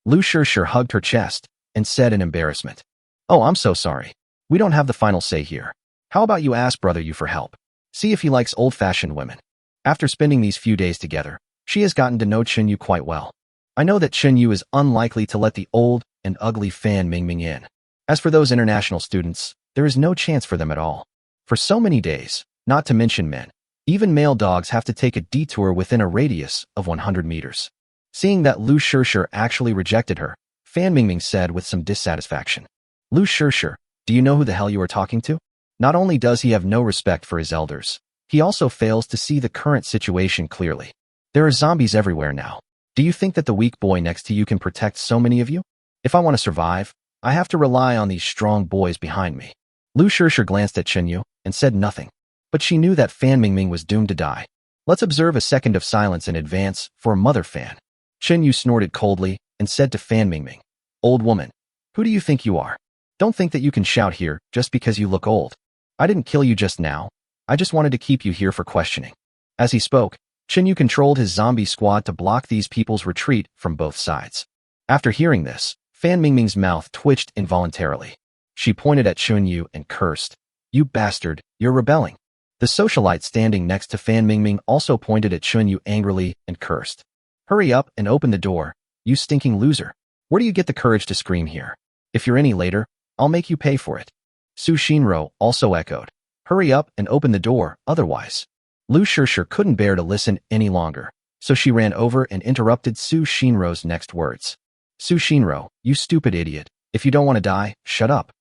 Lu Shishir hugged her chest and said in embarrassment, "Oh, I'm so sorry. We don't have the final say here. How about you ask brother you for help? See if he likes old-fashioned women." After spending these few days together, she has gotten to know Chunyu quite well. I know that Chunyu is unlikely to let the old and ugly Fan Mingming in. As for those international students, there is no chance for them at all. For so many days, not to mention men, even male dogs have to take a detour within a radius of 100 meters. Seeing that Lu Shishir actually rejected her, Fan Mingming said with some dissatisfaction, "Lu Shishir, do you know who the hell you are talking to? Not only does he have no respect for his elders, he also fails to see the current situation clearly. There are zombies everywhere now. Do you think that the weak boy next to you can protect so many of you? If I want to survive, I have to rely on these strong boys behind me." Lu Shishir glanced at Chunyu and said nothing, but she knew that Fan Mingming was doomed to die. Let's observe a second of silence in advance for Mother Fan. Chunyu snorted coldly and said to Fan Mingming, "Old woman, who do you think you are? Don't think that you can shout here just because you look old. I didn't kill you just now. I just wanted to keep you here for questioning." As he spoke, Chunyu controlled his zombie squad to block these people's retreat from both sides. After hearing this, Fan Mingming's mouth twitched involuntarily. She pointed at Chunyu and cursed, "You bastard, you're rebelling." The socialite standing next to Fan Mingming also pointed at Chunyu angrily and cursed, "Hurry up and open the door, you stinking loser. Where do you get the courage to scream here? If you're any later, I'll make you pay for it." Su Shinro also echoed, "Hurry up and open the door, otherwise." Lu Shishir couldn't bear to listen any longer, so she ran over and interrupted Su Shinro's next words. "Su Shinro, you stupid idiot. If you don't want to die, shut up."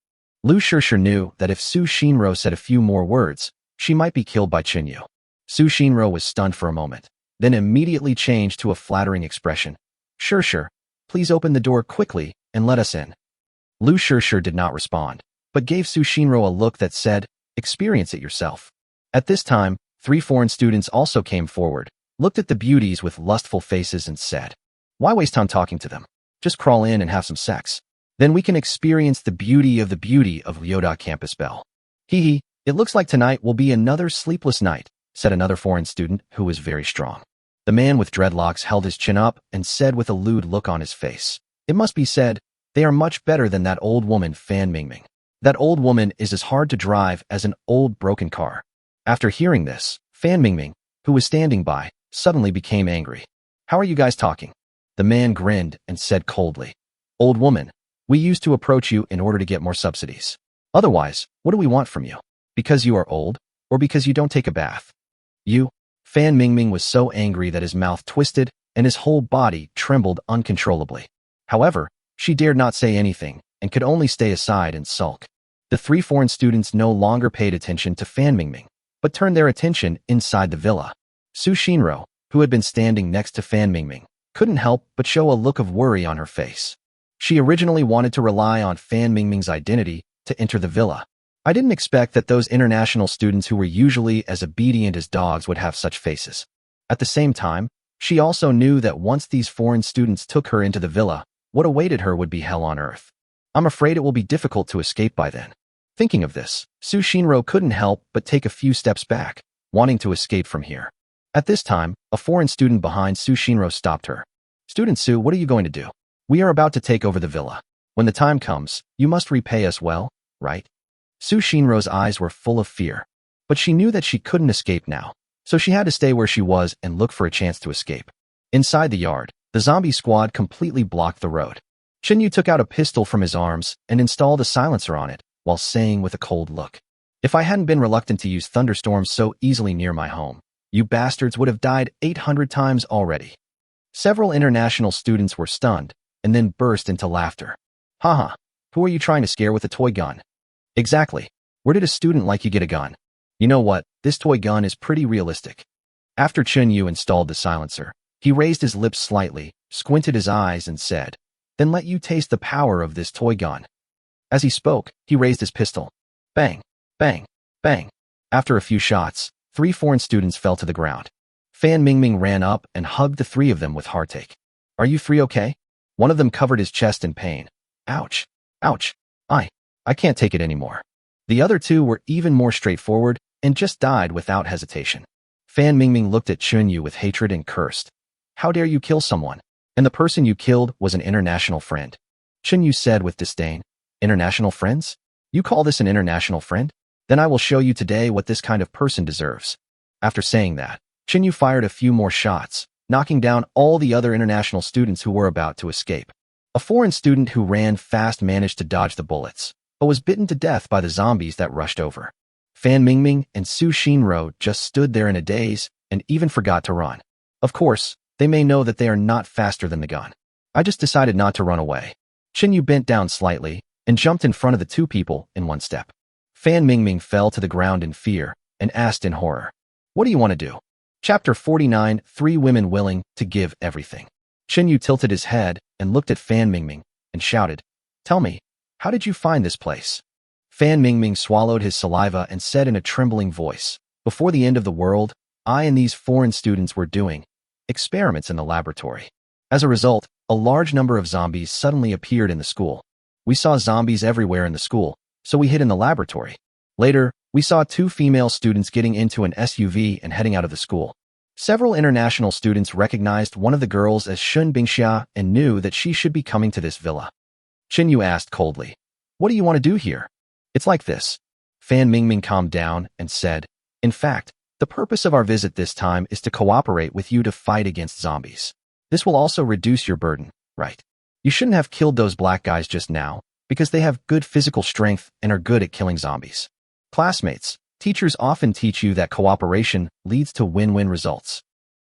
Lu Shishir knew that if Su Shinro said a few more words, she might be killed by Chunyu. Su Shinro was stunned for a moment, then immediately changed to a flattering expression. "Shishir, please open the door quickly and let us in." Lu Shishir did not respond, but gave Su Shinro a look that said, "Experience it yourself." At this time, 3 foreign students also came forward, looked at the beauties with lustful faces and said, "Why waste time talking to them? Just crawl in and have some sex." Then we can experience the beauty of Yoda campus bell. Hee hee, it looks like tonight will be another sleepless night, said another foreign student who was very strong. The man with dreadlocks held his chin up and said with a lewd look on his face, "It must be said, they are much better than that old woman Fan Mingming. That old woman is as hard to drive as an old broken car." After hearing this, Fan Mingming, who was standing by, suddenly became angry. "How are you guys talking?" The man grinned and said coldly, "Old woman, we used to approach you in order to get more subsidies. Otherwise, what do we want from you? Because you are old, or because you don't take a bath?" You? Fan Mingming was so angry that his mouth twisted and his whole body trembled uncontrollably. However, she dared not say anything and could only stay aside and sulk. The three foreign students no longer paid attention to Fan Mingming, but turned their attention inside the villa. Su Shinro, who had been standing next to Fan Mingming, couldn't help but show a look of worry on her face. She originally wanted to rely on Fan Mingming's identity to enter the villa. I didn't expect that those international students who were usually as obedient as dogs would have such faces. At the same time, she also knew that once these foreign students took her into the villa, what awaited her would be hell on earth. I'm afraid it will be difficult to escape by then. Thinking of this, Su Shinro couldn't help but take a few steps back, wanting to escape from here. At this time, a foreign student behind Su Shinro stopped her. "Student Su, what are you going to do? We are about to take over the villa. When the time comes, you must repay us well, right?" Su Shinro's eyes were full of fear, but she knew that she couldn't escape now, so she had to stay where she was and look for a chance to escape. Inside the yard, the zombie squad completely blocked the road. Chinyu took out a pistol from his arms and installed a silencer on it, while saying with a cold look, "If I hadn't been reluctant to use thunderstorms so easily near my home, you bastards would have died 800 times already." Several international students were stunned and then burst into laughter. "Haha, who are you trying to scare with a toy gun?" "Exactly. Where did a student like you get a gun? You know what, this toy gun is pretty realistic." After Chinyu installed the silencer, he raised his lips slightly, squinted his eyes and said, "Then let you taste the power of this toy gun." As he spoke, he raised his pistol. Bang, bang, bang. After a few shots, 3 foreign students fell to the ground. Fan Mingming ran up and hugged the 3 of them with heartache. "Are you 3 okay?" One of them covered his chest in pain. "Ouch, ouch, I can't take it anymore." The other 2 were even more straightforward and just died without hesitation. Fan Mingming looked at Chunyu with hatred and cursed. "How dare you kill someone? And the person you killed was an international friend." Chunyu said with disdain, "International friends? You call this an international friend? Then I will show you today what this kind of person deserves." After saying that, Chunyu fired a few more shots, knocking down all the other international students who were about to escape. A foreign student who ran fast managed to dodge the bullets, but was bitten to death by the zombies that rushed over. Fan Mingming and Su Shinro just stood there in a daze and even forgot to run. Of course, they may know that they are not faster than the gun. I just decided not to run away. Chinyu bent down slightly and jumped in front of the 2 people in one step. Fan Mingming fell to the ground in fear and asked in horror, "What do you want to do?" Chapter 49, 3 Women Willing to Give Everything. Chinyu tilted his head and looked at Fan Mingming and shouted, "Tell me, how did you find this place?" Fan Mingming swallowed his saliva and said in a trembling voice, "Before the end of the world, I and these foreign students were doing experiments in the laboratory. As a result, a large number of zombies suddenly appeared in the school. We saw zombies everywhere in the school, so we hid in the laboratory. Later, we saw 2 female students getting into an SUV and heading out of the school. Several international students recognized one of the girls as Shun Bingxia and knew that she should be coming to this villa." Chinyu asked coldly, "What do you want to do here?" "It's like this." Fan Mingming calmed down and said, "In fact, the purpose of our visit this time is to cooperate with you to fight against zombies. This will also reduce your burden, right? You shouldn't have killed those black guys just now, because they have good physical strength and are good at killing zombies. Classmates, teachers often teach you that cooperation leads to win-win results."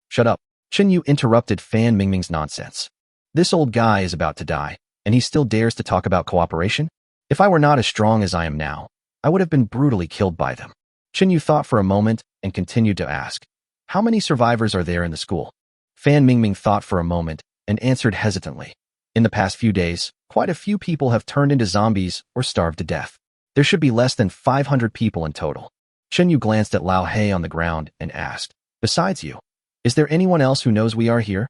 "Shut up." Chinyu interrupted Fan Mingming's nonsense. "This old guy is about to die, and he still dares to talk about cooperation? If I were not as strong as I am now, I would have been brutally killed by them." Chinyu thought for a moment and continued to ask, "How many survivors are there in the school?" Fan Mingming thought for a moment and answered hesitantly, "In the past few days, quite a few people have turned into zombies or starved to death. There should be less than 500 people in total." Chinyu glanced at Lao Hei on the ground and asked, "Besides you, is there anyone else who knows we are here?"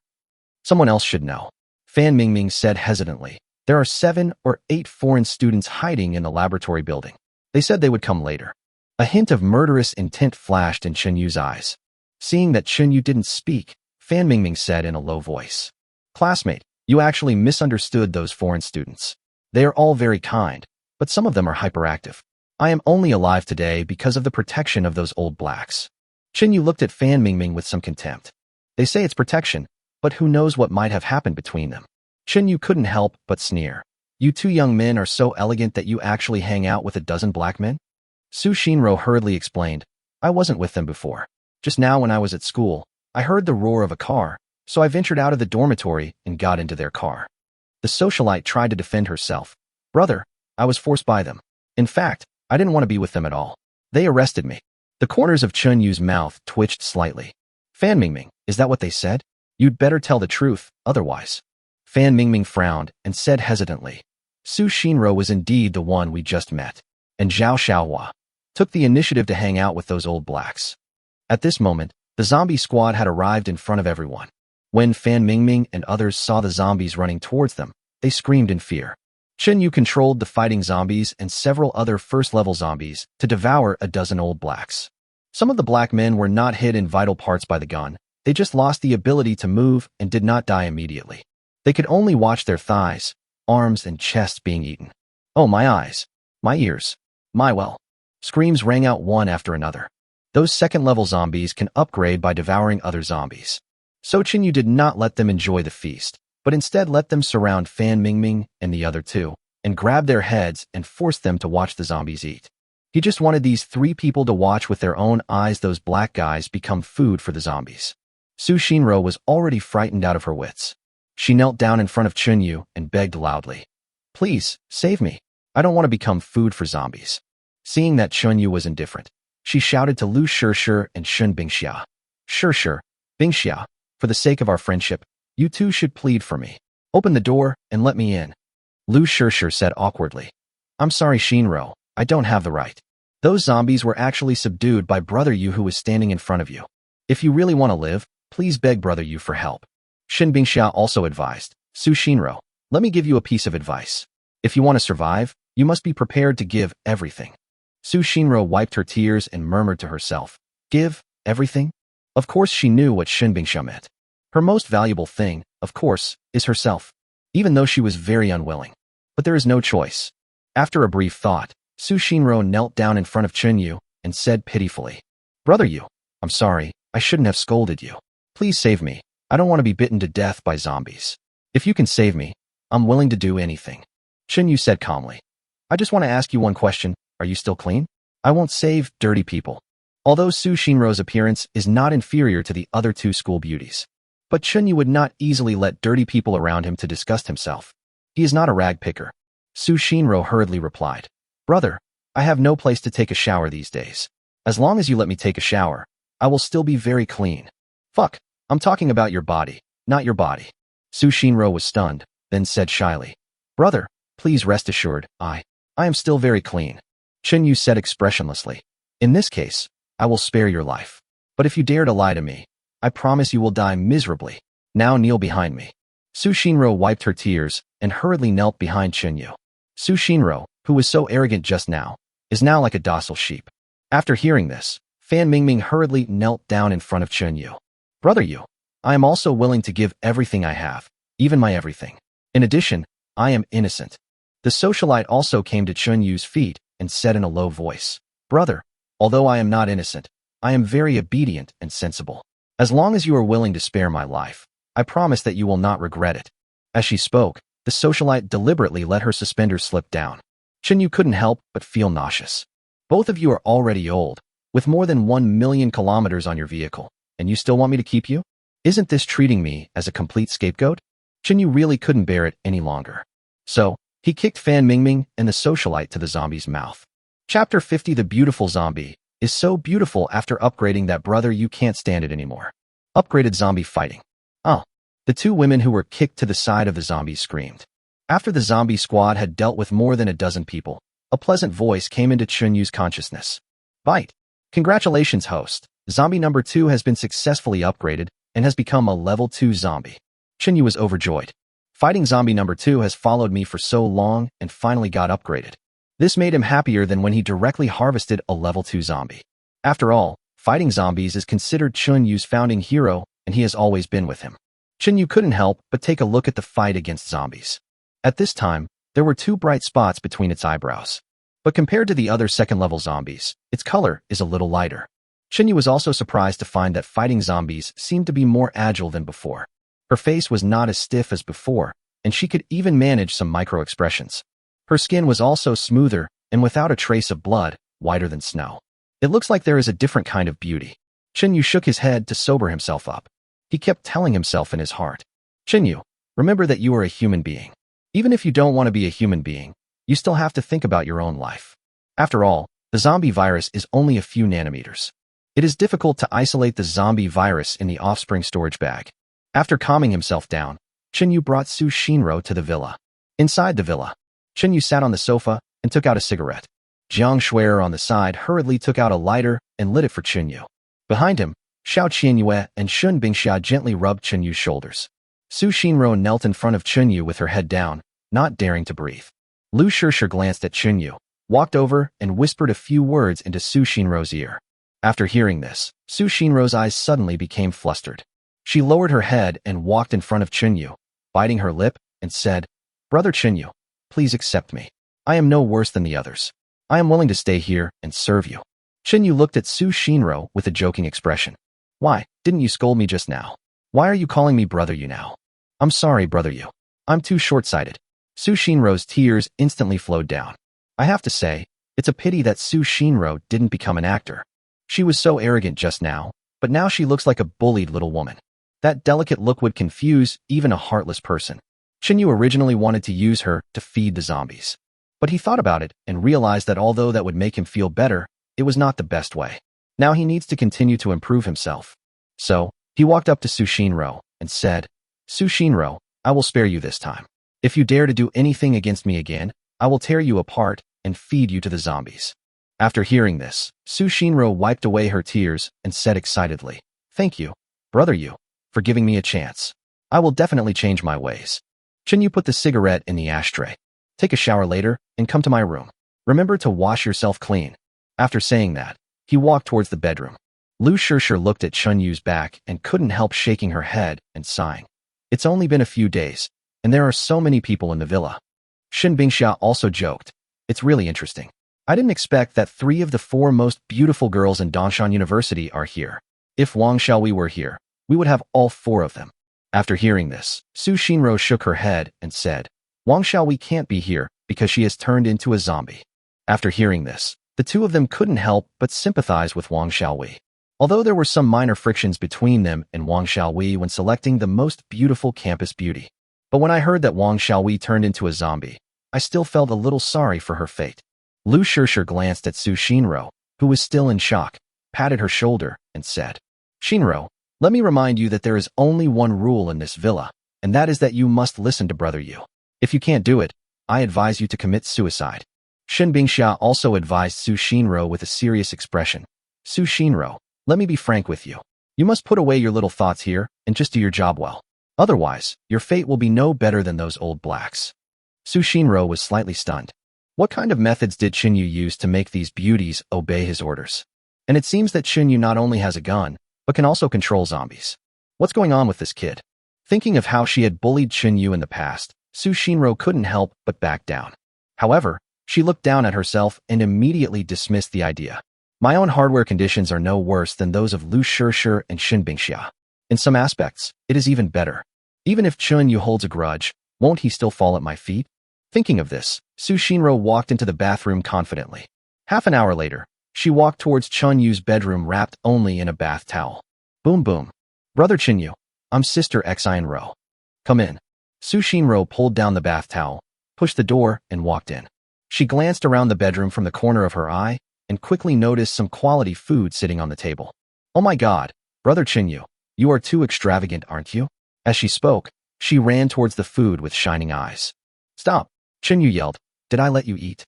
"Someone else should know," Fan Mingming said hesitantly. There are 7 or 8 foreign students hiding in the laboratory building. They said they would come later. A hint of murderous intent flashed in Chen Yu's eyes. Seeing that Chen Yu didn't speak, Fan Mingming said in a low voice, "Classmate, you actually misunderstood those foreign students. They are all very kind, but some of them are hyperactive. I am only alive today because of the protection of those old blacks." Chen Yu looked at Fan Mingming with some contempt. They say it's protection, but who knows what might have happened between them. Chen Yu couldn't help but sneer. "You two young men are so elegant that you actually hang out with a dozen black men?" Su Shinro hurriedly explained, "I wasn't with them before. Just now when I was at school, I heard the roar of a car, so I ventured out of the dormitory and got into their car." The socialite tried to defend herself. "Brother, I was forced by them. In fact, I didn't want to be with them at all. They arrested me." The corners of Chen Yu's mouth twitched slightly. "Fan Mingming, is that what they said? You'd better tell the truth, otherwise." Fan Mingming frowned and said hesitantly, "Su Shinro was indeed the one we just met, and Zhao Xiaohua took the initiative to hang out with those old blacks." At this moment, the zombie squad had arrived in front of everyone. When Fan Mingming and others saw the zombies running towards them, they screamed in fear. Chen Yu controlled the fighting zombies and several other first-level zombies to devour a dozen old blacks. Some of the black men were not hit in vital parts by the gun. They just lost the ability to move and did not die immediately. They could only watch their thighs, arms, and chests being eaten. "Oh, my eyes, my ears, my well." Screams rang out one after another. Those second-level zombies can upgrade by devouring other zombies. So Chen Yu did not let them enjoy the feast, but instead let them surround Fan Mingming and the other two, and grab their heads and force them to watch the zombies eat. He just wanted these 3 people to watch with their own eyes those black guys become food for the zombies. Su Shinro was already frightened out of her wits. She knelt down in front of Chen Yu and begged loudly, "Please, save me. I don't want to become food for zombies." Seeing that Chen Yu was indifferent, she shouted to Lu Shishir and Shun Bingxia, "Shishir, Bingxia, for the sake of our friendship, you two should plead for me. Open the door and let me in." Lu Shishir said awkwardly, "I'm sorry, Shinro, I don't have the right. Those zombies were actually subdued by Brother Yu who was standing in front of you. If you really want to live, please beg Brother Yu for help." Shin Bingxia also advised, "Su Shinro, let me give you a piece of advice. If you want to survive, you must be prepared to give everything." Su Shinro wiped her tears and murmured to herself, "Give everything?" Of course she knew what Shin Bingxia meant. Her most valuable thing, of course, is herself, even though she was very unwilling. But there is no choice. After a brief thought, Su Shinro knelt down in front of Chen Yu and said pitifully, "Brother Yu, I'm sorry, I shouldn't have scolded you. Please save me. I don't want to be bitten to death by zombies. If you can save me, I'm willing to do anything." Chen Yu said calmly, "I just want to ask you one question. Are you still clean? I won't save dirty people." Although Su Shinro's appearance is not inferior to the other 2 school beauties, but Chen Yu would not easily let dirty people around him to disgust himself. He is not a rag picker. Su Shinro hurriedly replied, "Brother, I have no place to take a shower these days. As long as you let me take a shower, I will still be very clean." "Fuck, I'm talking about your body, not your body." Su Shinro was stunned, then said shyly, "Brother, please rest assured, I am still very clean." Chen Yu said expressionlessly, "In this case, I will spare your life. But if you dare to lie to me, I promise you will die miserably. Now kneel behind me." Su Shinro wiped her tears and hurriedly knelt behind Chen Yu. Su Shinro, who was so arrogant just now, is now like a docile sheep. After hearing this, Fan Mingming hurriedly knelt down in front of Chen Yu. "Brother Yu, I am also willing to give everything I have, even my everything. In addition, I am innocent." The socialite also came to Chen Yu's feet and said in a low voice, "Brother, although I am not innocent, I am very obedient and sensible. As long as you are willing to spare my life, I promise that you will not regret it." As she spoke, the socialite deliberately let her suspenders slip down. Chen Yu couldn't help but feel nauseous. "Both of you are already old, with more than 1,000,000 kilometers on your vehicle, and you still want me to keep you? Isn't this treating me as a complete scapegoat?" Chen Yu really couldn't bear it any longer. So, he kicked Fan Mingming and the socialite to the zombie's mouth. Chapter 50. The beautiful zombie is so beautiful after upgrading that Brother you can't stand it anymore. Upgraded zombie fighting. "Oh." The 2 women who were kicked to the side of the zombies screamed. After the zombie squad had dealt with more than a dozen people, a pleasant voice came into Chen Yu's consciousness. "Bite. Congratulations, host. Zombie number 2 has been successfully upgraded and has become a level 2 zombie." Chen Yu was overjoyed. Fighting zombie number 2 has followed me for so long and finally got upgraded. This made him happier than when he directly harvested a level 2 zombie. After all, fighting zombies is considered Chun Yu's founding hero, and he has always been with him. Chun Yu couldn't help but take a look at the fight against zombies. At this time, there were 2 bright spots between its eyebrows. But compared to the other second-level zombies, its color is a little lighter. Chun Yu was also surprised to find that fighting zombies seemed to be more agile than before. Her face was not as stiff as before, and she could even manage some micro-expressions. Her skin was also smoother and without a trace of blood, whiter than snow. It looks like there is a different kind of beauty. Chun Yu shook his head to sober himself up. He kept telling himself in his heart, Chun Yu, remember that you are a human being. Even if you don't want to be a human being, you still have to think about your own life. After all, the zombie virus is only a few nanometers. It is difficult to isolate the zombie virus in the offspring storage bag. After calming himself down, Chun Yu brought Su Shinro to the villa. Inside the villa, Chun Yu sat on the sofa and took out a cigarette. Jiang Shuer on the side hurriedly took out a lighter and lit it for Chun Yu. Behind him, Xiao Qianyue and Shun Bingxia gently rubbed Chun Yu's shoulders. Su Shinro knelt in front of Chun Yu with her head down, not daring to breathe. Lu Shishir glanced at Chun Yu, walked over and whispered a few words into Su Shinro's ear. After hearing this, Su Shinro's eyes suddenly became flustered. She lowered her head and walked in front of Chun Yu, biting her lip, and said, Brother Chun Yu, please accept me. I am no worse than the others. I am willing to stay here and serve you. Chun Yu looked at Su Shinro with a joking expression. Why, didn't you scold me just now? Why are you calling me Brother Yu now? I'm sorry, Brother Yu. I'm too short-sighted. Su Shinro's tears instantly flowed down. I have to say, it's a pity that Su Shinro didn't become an actor. She was so arrogant just now, but now she looks like a bullied little woman. That delicate look would confuse even a heartless person. Chun Yu originally wanted to use her to feed the zombies. But he thought about it and realized that although that would make him feel better, it was not the best way. Now he needs to continue to improve himself. So, he walked up to Su Shinro and said, Su Shinro, I will spare you this time. If you dare to do anything against me again, I will tear you apart and feed you to the zombies. After hearing this, Su Shinro wiped away her tears and said excitedly, Thank you, Brother Yu, for giving me a chance. I will definitely change my ways. Chun Yu put the cigarette in the ashtray. Take a shower later and come to my room. Remember to wash yourself clean. After saying that, he walked towards the bedroom. Lu Shishir looked at Chun Yu's back and couldn't help shaking her head and sighing. It's only been a few days, and there are so many people in the villa. Shun Bingxia also joked, It's really interesting. I didn't expect that 3 of the 4 most beautiful girls in Dongshan University are here. If Wang Xiaowei were here, we would have all 4 of them. After hearing this, Su Shinro shook her head and said, Wang Xiaowei can't be here because she has turned into a zombie. After hearing this, the 2 of them couldn't help but sympathize with Wang Xiaowei. Although there were some minor frictions between them and Wang Xiaowei when selecting the most beautiful campus beauty. But when I heard that Wang Xiaowei turned into a zombie, I still felt a little sorry for her fate. Lu Shishir glanced at Su Shinro, who was still in shock, patted her shoulder, and said, Shinro, let me remind you that there is only one rule in this villa, and that is that you must listen to Brother Yu. If you can't do it, I advise you to commit suicide. Shin Bingxia also advised Su Shinro with a serious expression. Su Shinro, let me be frank with you. You must put away your little thoughts here and just do your job well. Otherwise, your fate will be no better than those old blacks. Su Shinro was slightly stunned. What kind of methods did Chun Yu use to make these beauties obey his orders? And it seems that Chun Yu not only has a gun, but can also control zombies. What's going on with this kid? Thinking of how she had bullied Chun Yu in the past, Su Shinro couldn't help but back down. However, she looked down at herself and immediately dismissed the idea. My own hardware conditions are no worse than those of Lu Shishir and Shin Bingxia. In some aspects, it is even better. Even if Chun Yu holds a grudge, won't he still fall at my feet? Thinking of this, Su Shinro walked into the bathroom confidently. Half an hour later, she walked towards Chun Yu's bedroom wrapped only in a bath towel. Boom boom. Brother Chun Yu, I'm Sister Xinro. Come in. Su Shinro pulled down the bath towel, pushed the door, and walked in. She glanced around the bedroom from the corner of her eye and quickly noticed some quality food sitting on the table. Oh my god, Brother Chun Yu, you are too extravagant, aren't you? As she spoke, she ran towards the food with shining eyes. Stop, Chun Yu yelled. Did I let you eat?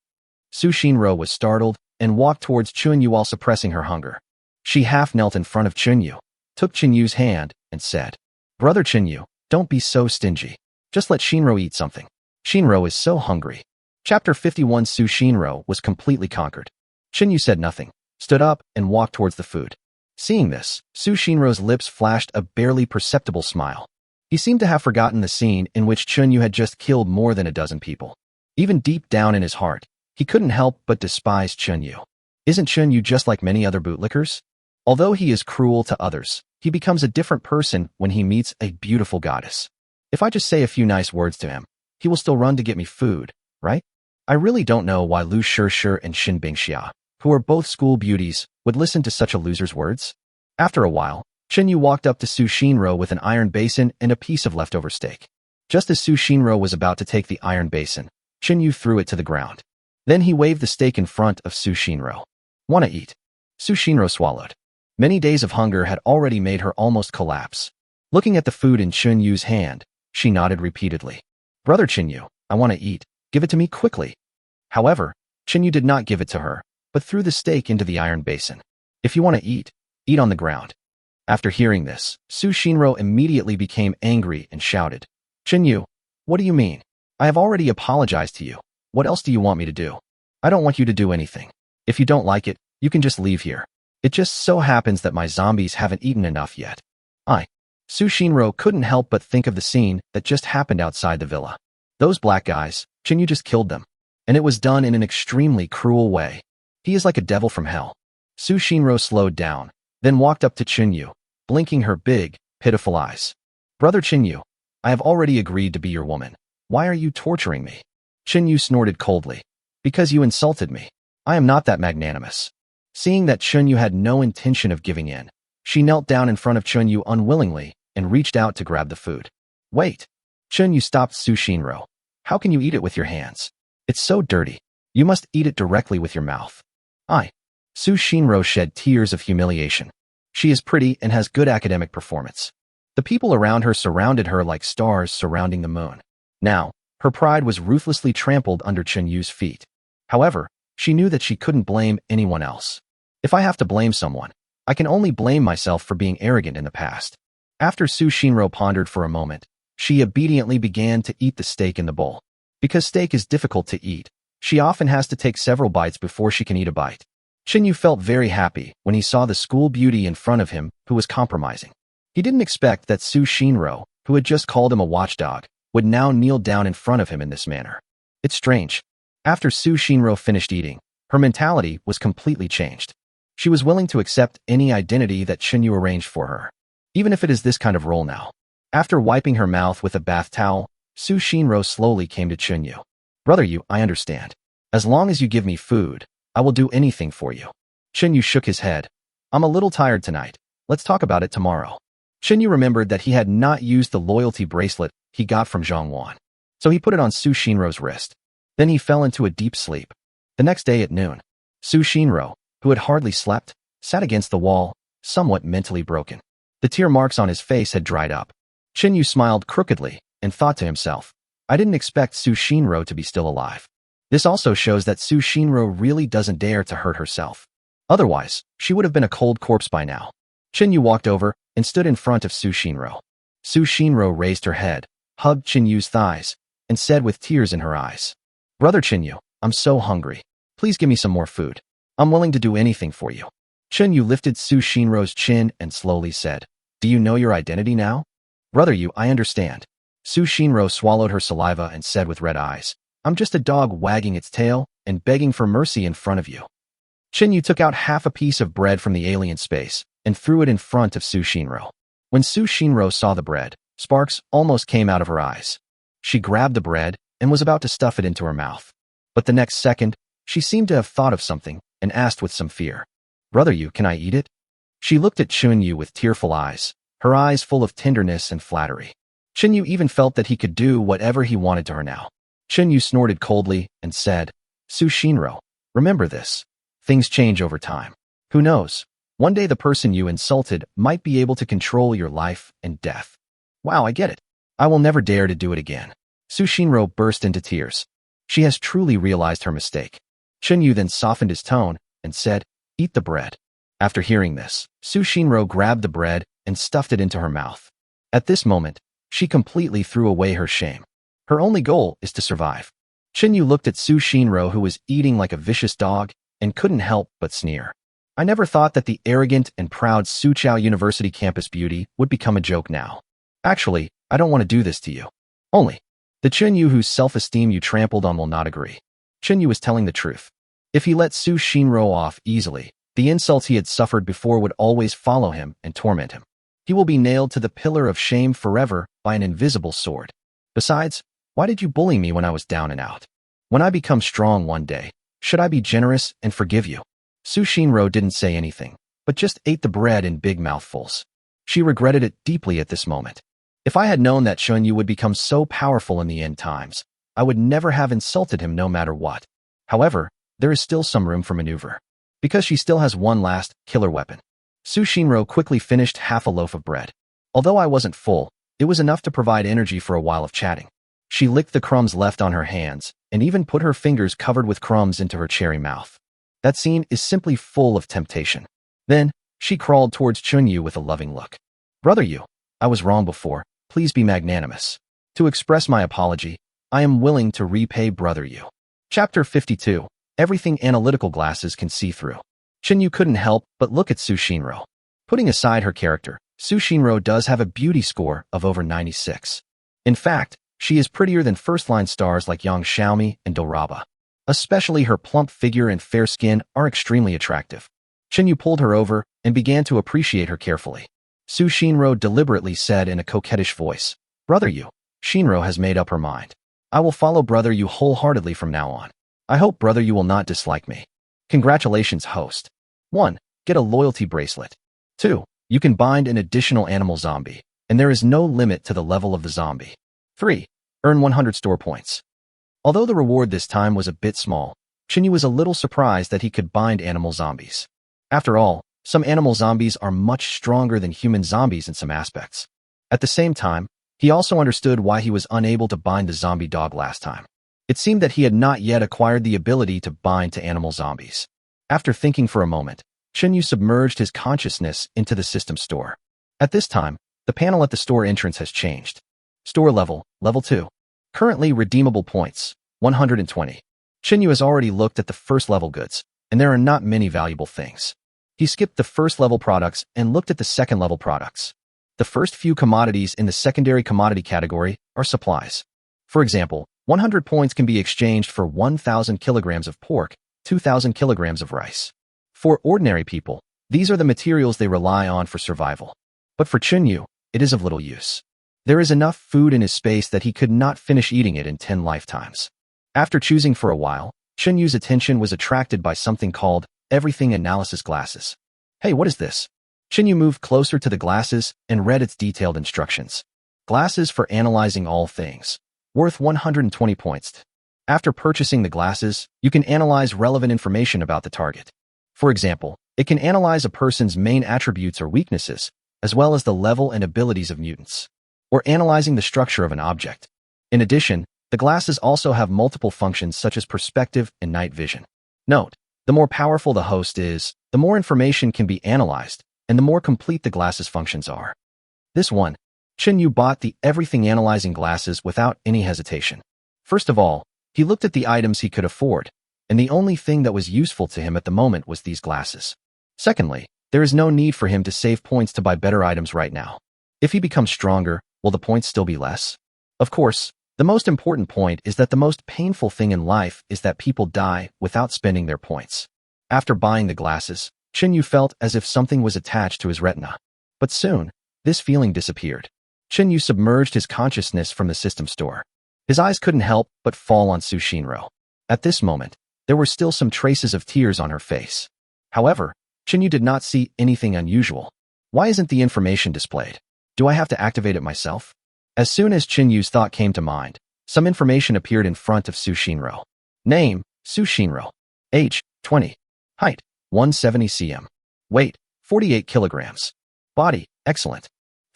Su Shinro was startled and walked towards Chun Yu while suppressing her hunger. She half knelt in front of Chun Yu, took Chun Yu's hand, and said, Brother Chun Yu, don't be so stingy. Just let Shinro eat something. Shinro is so hungry. Chapter 51. Su Shinro was completely conquered. Chinyu said nothing, stood up, and walked towards the food. Seeing this, Su Shinro's lips flashed a barely perceptible smile. He seemed to have forgotten the scene in which Chinyu had just killed more than a dozen people. Even deep down in his heart, he couldn't help but despise Chinyu. Isn't Chinyu just like many other bootlickers? Although he is cruel to others, he becomes a different person when he meets a beautiful goddess. If I just say a few nice words to him, he will still run to get me food, right? I really don't know why Lu Shishir and Xin Bingxia, who are both school beauties, would listen to such a loser's words. After a while, Chinyu walked up to Su Shinro with an iron basin and a piece of leftover steak. Just as Su Shinro was about to take the iron basin, Chinyu threw it to the ground. Then he waved the steak in front of Su Shinro. "Wanna eat?" Su Shinro swallowed. Many days of hunger had already made her almost collapse. Looking at the food in Chinyu's hand, she nodded repeatedly. "Brother Chinyu, I want to eat. Give it to me quickly." However, Chinyu did not give it to her, but threw the steak into the iron basin. "If you want to eat on the ground." After hearing this, Su Shinro immediately became angry and shouted, "Chinyu, what do you mean? I have already apologized to you. What else do you want me to do? I don't want you to do anything. If you don't like it, you can just leave here. It just so happens that my zombies haven't eaten enough yet." Su Shinro couldn't help but think of the scene that just happened outside the villa. Those black guys, Chinyu just killed them. And it was done in an extremely cruel way. He is like a devil from hell. Su Shinro slowed down, then walked up to Chinyu, blinking her big, pitiful eyes. "Brother Chinyu, I have already agreed to be your woman. Why are you torturing me?" Chinyu snorted coldly. "Because you insulted me. I am not that magnanimous." Seeing that Chinyu had no intention of giving in, she knelt down in front of Chinyu unwillingly and reached out to grab the food. "Wait." Chinyu stopped Su Shinro. "How can you eat it with your hands? It's so dirty. You must eat it directly with your mouth." Su Shinro shed tears of humiliation. She is pretty and has good academic performance. The people around her surrounded her like stars surrounding the moon. Now, her pride was ruthlessly trampled under Chinyu's feet. However, she knew that she couldn't blame anyone else. If I have to blame someone, I can only blame myself for being arrogant in the past. After Su Shinro pondered for a moment, she obediently began to eat the steak in the bowl. Because steak is difficult to eat, she often has to take several bites before she can eat a bite. Chinyu felt very happy when he saw the school beauty in front of him who was compromising. He didn't expect that Su Shinro, who had just called him a watchdog, would now kneel down in front of him in this manner. It's strange. After Su Shinro finished eating, her mentality was completely changed. She was willing to accept any identity that Chinyu arranged for her, even if it is this kind of role now. After wiping her mouth with a bath towel, Su Shinro slowly came to Chinyu. "Brother, I understand. As long as you give me food, I will do anything for you." Chinyu shook his head. "I'm a little tired tonight. Let's talk about it tomorrow." Chinyu remembered that he had not used the loyalty bracelet he got from Zhongwan, so he put it on Su Shinro's wrist. Then he fell into a deep sleep. The next day at noon, Su Shinro, who had hardly slept, sat against the wall, somewhat mentally broken. The tear marks on his face had dried up. Chinyu smiled crookedly and thought to himself, "I didn't expect Su Shinro to be still alive." This also shows that Su Shinro really doesn't dare to hurt herself. Otherwise, she would have been a cold corpse by now. Chinyu walked over and stood in front of Su Shinro. Su Shinro raised her head, hugged Chinyu's thighs, and said with tears in her eyes, "Brother Chinyu, I'm so hungry. Please give me some more food. I'm willing to do anything for you." Chinyu lifted Su Shinro's chin and slowly said, "Do you know your identity now?" "Brother, I understand." Su Shinro swallowed her saliva and said with red eyes, "I'm just a dog wagging its tail and begging for mercy in front of you." Chinyu took out half a piece of bread from the alien space and threw it in front of Su Shinro. When Su Shinro saw the bread, sparks almost came out of her eyes. She grabbed the bread and was about to stuff it into her mouth. But the next second, she seemed to have thought of something and asked with some fear, "Brother, can I eat it?" She looked at Chinyu with tearful eyes, her eyes full of tenderness and flattery. Chinyu even felt that he could do whatever he wanted to her now. Chinyu snorted coldly and said, "Su Shinro, remember this. Things change over time. Who knows? One day the person you insulted might be able to control your life and death." "Wow, I get it. I will never dare to do it again." Su Shinro burst into tears. She has truly realized her mistake. Chinyu then softened his tone and said, "Eat the bread." After hearing this, Su Shinro grabbed the bread and stuffed it into her mouth. At this moment, She completely threw away her shame. Her only goal is to survive. Chinyu looked at Su Shinro, who was eating like a vicious dog, and couldn't help but sneer. I never thought that the arrogant and proud Suqiao University campus beauty would become a joke now. Actually, I don't want to do this to you. Only, the Chinyu whose self-esteem you trampled on will not agree. Chinyu was telling the truth. If he let Su Shinro off easily, the insults he had suffered before would always follow him and torment him. He will be nailed to the pillar of shame forever by an invisible sword. Besides, why did you bully me when I was down and out? When I become strong one day, should I be generous and forgive you? Su Shinro didn't say anything, but just ate the bread in big mouthfuls. She regretted it deeply at this moment. If I had known that Chunyu would become so powerful in the end times, I would never have insulted him no matter what. However, there is still some room for maneuver. Because she still has one last killer weapon. Su Shinro quickly finished half a loaf of bread. Although I wasn't full, it was enough to provide energy for a while of chatting. She licked the crumbs left on her hands, and even put her fingers covered with crumbs into her cherry mouth. That scene is simply full of temptation. Then, she crawled towards Chunyu with a loving look. Brother Yu, I was wrong before, please be magnanimous. To express my apology, I am willing to repay Brother Yu. Chapter 52. Everything analytical glasses can see through. Chunyu couldn't help but look at Su Shinro. Putting aside her character, Su Shinro does have a beauty score of over 96. In fact, she is prettier than first-line stars like Yang Xiaomi and Doraba. Especially her plump figure and fair skin are extremely attractive. Chinyu pulled her over and began to appreciate her carefully. Su Shinro deliberately said in a coquettish voice, Brother Yu, Shinro has made up her mind. I will follow Brother Yu wholeheartedly from now on. I hope Brother Yu will not dislike me. Congratulations, host. 1. Get a loyalty bracelet. 2. You can bind an additional animal zombie, and there is no limit to the level of the zombie. 3. Earn 100 store points. Although the reward this time was a bit small, Chinyu was a little surprised that he could bind animal zombies. After all, some animal zombies are much stronger than human zombies in some aspects. At the same time, he also understood why he was unable to bind the zombie dog last time. It seemed that he had not yet acquired the ability to bind to animal zombies. After thinking for a moment, Chinyu submerged his consciousness into the system store. At this time, the panel at the store entrance has changed. Store level, level 2. Currently redeemable points, 120. Chinyu has already looked at the first level goods, and there are not many valuable things. He skipped the first level products and looked at the second level products. The first few commodities in the secondary commodity category are supplies. For example, 100 points can be exchanged for 1,000 kilograms of pork, 2,000 kilograms of rice. For ordinary people, these are the materials they rely on for survival. But for Chinyu, it is of little use. There is enough food in his space that he could not finish eating it in 10 lifetimes. After choosing for a while, Chinyu's attention was attracted by something called everything analysis glasses. Hey, what is this? Chinyu moved closer to the glasses and read its detailed instructions. Glasses for analyzing all things. Worth 120 points. After purchasing the glasses, you can analyze relevant information about the target. For example, it can analyze a person's main attributes or weaknesses, as well as the level and abilities of mutants, or analyzing the structure of an object. In addition, the glasses also have multiple functions such as perspective and night vision. Note, the more powerful the host is, the more information can be analyzed, and the more complete the glasses' functions are. This one, Chinyu bought the everything analyzing glasses without any hesitation. First of all, he looked at the items he could afford, and the only thing that was useful to him at the moment was these glasses. Secondly, there is no need for him to save points to buy better items right now. If he becomes stronger, will the points still be less? Of course, the most important point is that the most painful thing in life is that people die without spending their points. After buying the glasses, Chinyu felt as if something was attached to his retina. But soon, this feeling disappeared. Chinyu submerged his consciousness from the system store. His eyes couldn't help but fall on Su Shinro. At this moment, there were still some traces of tears on her face. However, Chinyu did not see anything unusual. Why isn't the information displayed? Do I have to activate it myself? As soon as Chinyu's thought came to mind, some information appeared in front of Su Shinro. Name, Su Shinro. Age, 20. Height, 170 cm. Weight, 48 kilograms. Body, excellent.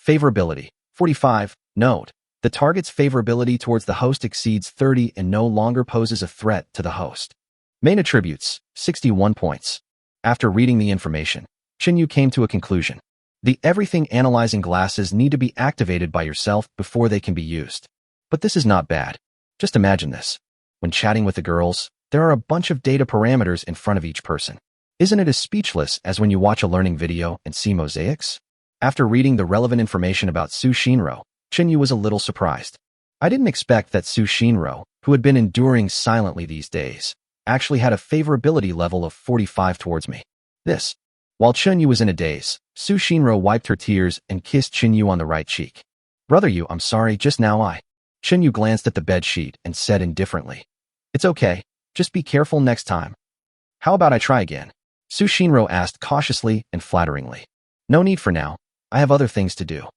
Favorability, 45. Note, the target's favorability towards the host exceeds 30 and no longer poses a threat to the host. Main attributes, 61 points. After reading the information, Chinyu came to a conclusion. The everything analyzing glasses need to be activated by yourself before they can be used. But this is not bad. Just imagine this. When chatting with the girls, there are a bunch of data parameters in front of each person. Isn't it as speechless as when you watch a learning video and see mosaics? After reading the relevant information about Su Shinro, Chinyu was a little surprised. I didn't expect that Su Shinro, who had been enduring silently these days, actually had a favorability level of 45 towards me. While Chinyu was in a daze, Su Shinro wiped her tears and kissed Chinyu on the right cheek. Brother Yu, I'm sorry, just now Chinyu glanced at the bed sheet and said indifferently, It's okay, just be careful next time. How about I try again? Su Shinro asked cautiously and flatteringly. No need for now, I have other things to do.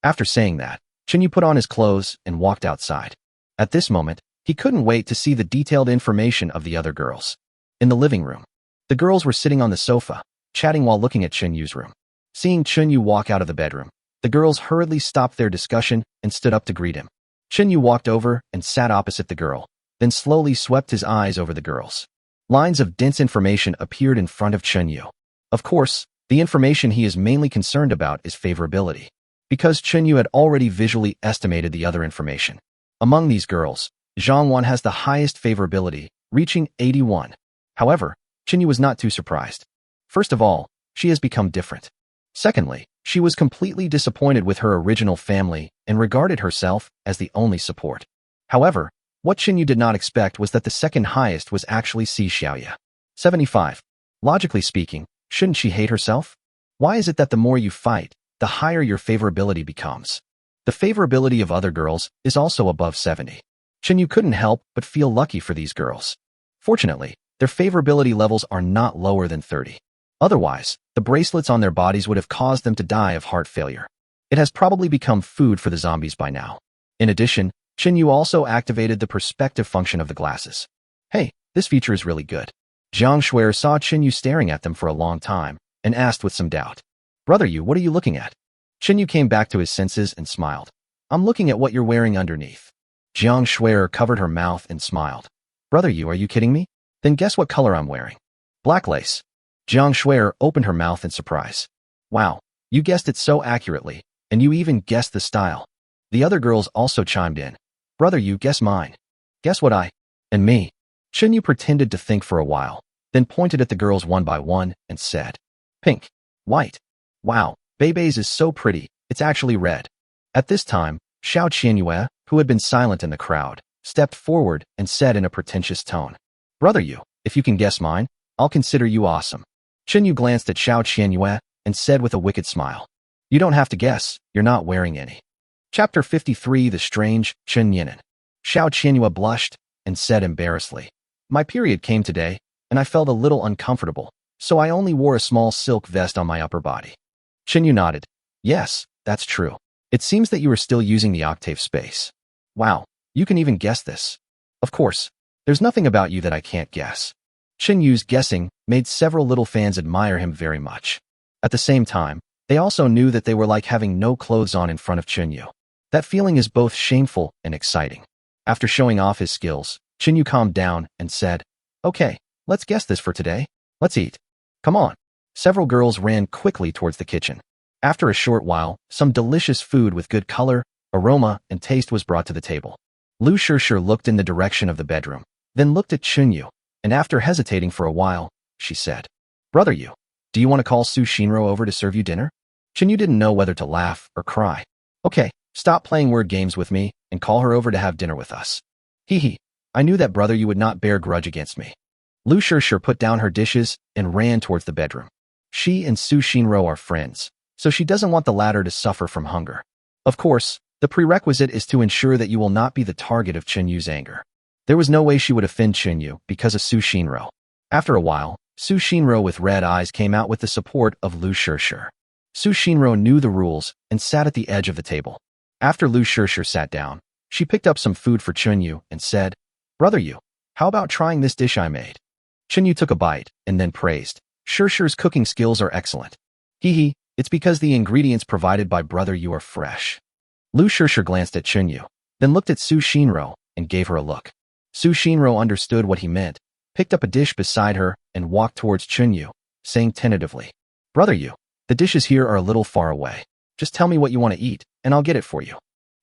After saying that, Chinyu put on his clothes and walked outside. At this moment, he couldn't wait to see the detailed information of the other girls. In the living room, the girls were sitting on the sofa, chatting while looking at Chinyu's room. Seeing Chinyu walk out of the bedroom, the girls hurriedly stopped their discussion and stood up to greet him. Chinyu walked over and sat opposite the girl, then slowly swept his eyes over the girls. Lines of dense information appeared in front of Chinyu. Of course, the information he is mainly concerned about is favorability, because Chinyu had already visually estimated the other information. Among these girls, Zhangwan has the highest favorability, reaching 81. However, Chinyu was not too surprised. First of all, she has become different. Secondly, she was completely disappointed with her original family and regarded herself as the only support. However, what Chinyu did not expect was that the second highest was actually Si Xiaoya. 75. Logically speaking, shouldn't she hate herself? Why is it that the more you fight, the higher your favorability becomes? The favorability of other girls is also above 70. Chinyu couldn't help but feel lucky for these girls. Fortunately, their favorability levels are not lower than 30. Otherwise, the bracelets on their bodies would have caused them to die of heart failure. It has probably become food for the zombies by now. In addition, Chinyu also activated the perspective function of the glasses. Hey, this feature is really good. Jiang Shuer saw Chinyu staring at them for a long time and asked with some doubt, Brother Yu, what are you looking at? Chinyu came back to his senses and smiled. I'm looking at what you're wearing underneath. Jiang Shuer covered her mouth and smiled. Brother Yu, are you kidding me? Then guess what color I'm wearing. Black lace. Jiang Shuer opened her mouth in surprise. Wow, you guessed it so accurately, and you even guessed the style. The other girls also chimed in. Brother Yu, guess mine. Guess what and me. Chinyu pretended to think for a while, then pointed at the girls one by one and said, Pink. White. Wow, Beibei's is so pretty, it's actually red. At this time, Xiao Qianyue, who had been silent in the crowd, stepped forward and said in a pretentious tone, Brother Yu, if you can guess mine, I'll consider you awesome. Chinyu glanced at Xiao Qianyue and said with a wicked smile, You don't have to guess, you're not wearing any. Chapter 53 The Strange Chen Yinan. Xiao Qianyue blushed and said embarrassedly, My period came today, and I felt a little uncomfortable, so I only wore a small silk vest on my upper body. Chinyu nodded. Yes, that's true. It seems that you are still using the octave space. Wow, you can even guess this. Of course, there's nothing about you that I can't guess. Chinyu's guessing made several little fans admire him very much. At the same time, they also knew that they were like having no clothes on in front of Chinyu. That feeling is both shameful and exciting. After showing off his skills, Chinyu calmed down and said, Okay, let's guess this for today. Let's eat. Come on. Several girls ran quickly towards the kitchen. After a short while, some delicious food with good color, aroma, and taste was brought to the table. Lu Shishir looked in the direction of the bedroom, then looked at Chinyu, and after hesitating for a while, she said, Brother Yu, do you want to call Su Shinro over to serve you dinner? Chinyu didn't know whether to laugh or cry. Okay, stop playing word games with me and call her over to have dinner with us. Hee, I knew that Brother Yu would not bear grudge against me. Lu Shishir put down her dishes and ran towards the bedroom. She and Su Shinro are friends, so she doesn't want the latter to suffer from hunger. Of course, the prerequisite is to ensure that you will not be the target of Chinyu's anger. There was no way she would offend Chinyu because of Su Shinro. After a while, Su Shinro with red eyes came out with the support of Lu Shishir. Su Shinro knew the rules and sat at the edge of the table. After Lu Shishir sat down, she picked up some food for Chinyu and said, Brother Yu, how about trying this dish I made? Chinyu took a bite and then praised, Shishir's cooking skills are excellent. Hee, it's because the ingredients provided by Brother Yu are fresh. Lu Shishir glanced at Chinyu, then looked at Su Shinro and gave her a look. Su Shinro understood what he meant, picked up a dish beside her and walked towards Chinyu, saying tentatively, Brother Yu, The dishes here are a little far away. Just tell me what you want to eat, and I'll get it for you.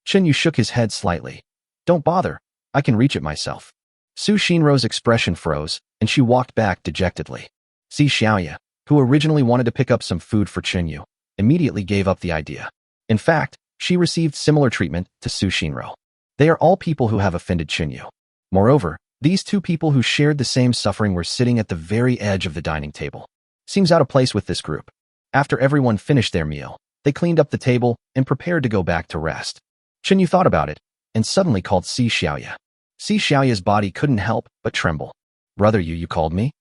Chinyu shook his head slightly. Don't bother. I can reach it myself. Su Shinro's expression froze, and she walked back dejectedly. Si Xiaoya, who originally wanted to pick up some food for Chinyu, immediately gave up the idea. In fact, she received similar treatment to Su Shinro. They are all people who have offended Chinyu. Moreover, these two people who shared the same suffering were sitting at the very edge of the dining table. Seems out of place with this group. After everyone finished their meal, they cleaned up the table and prepared to go back to rest. Chinyu thought about it, and suddenly called Si Xiaoya. Si Xiaoya's body couldn't help but tremble. Brother, you called me?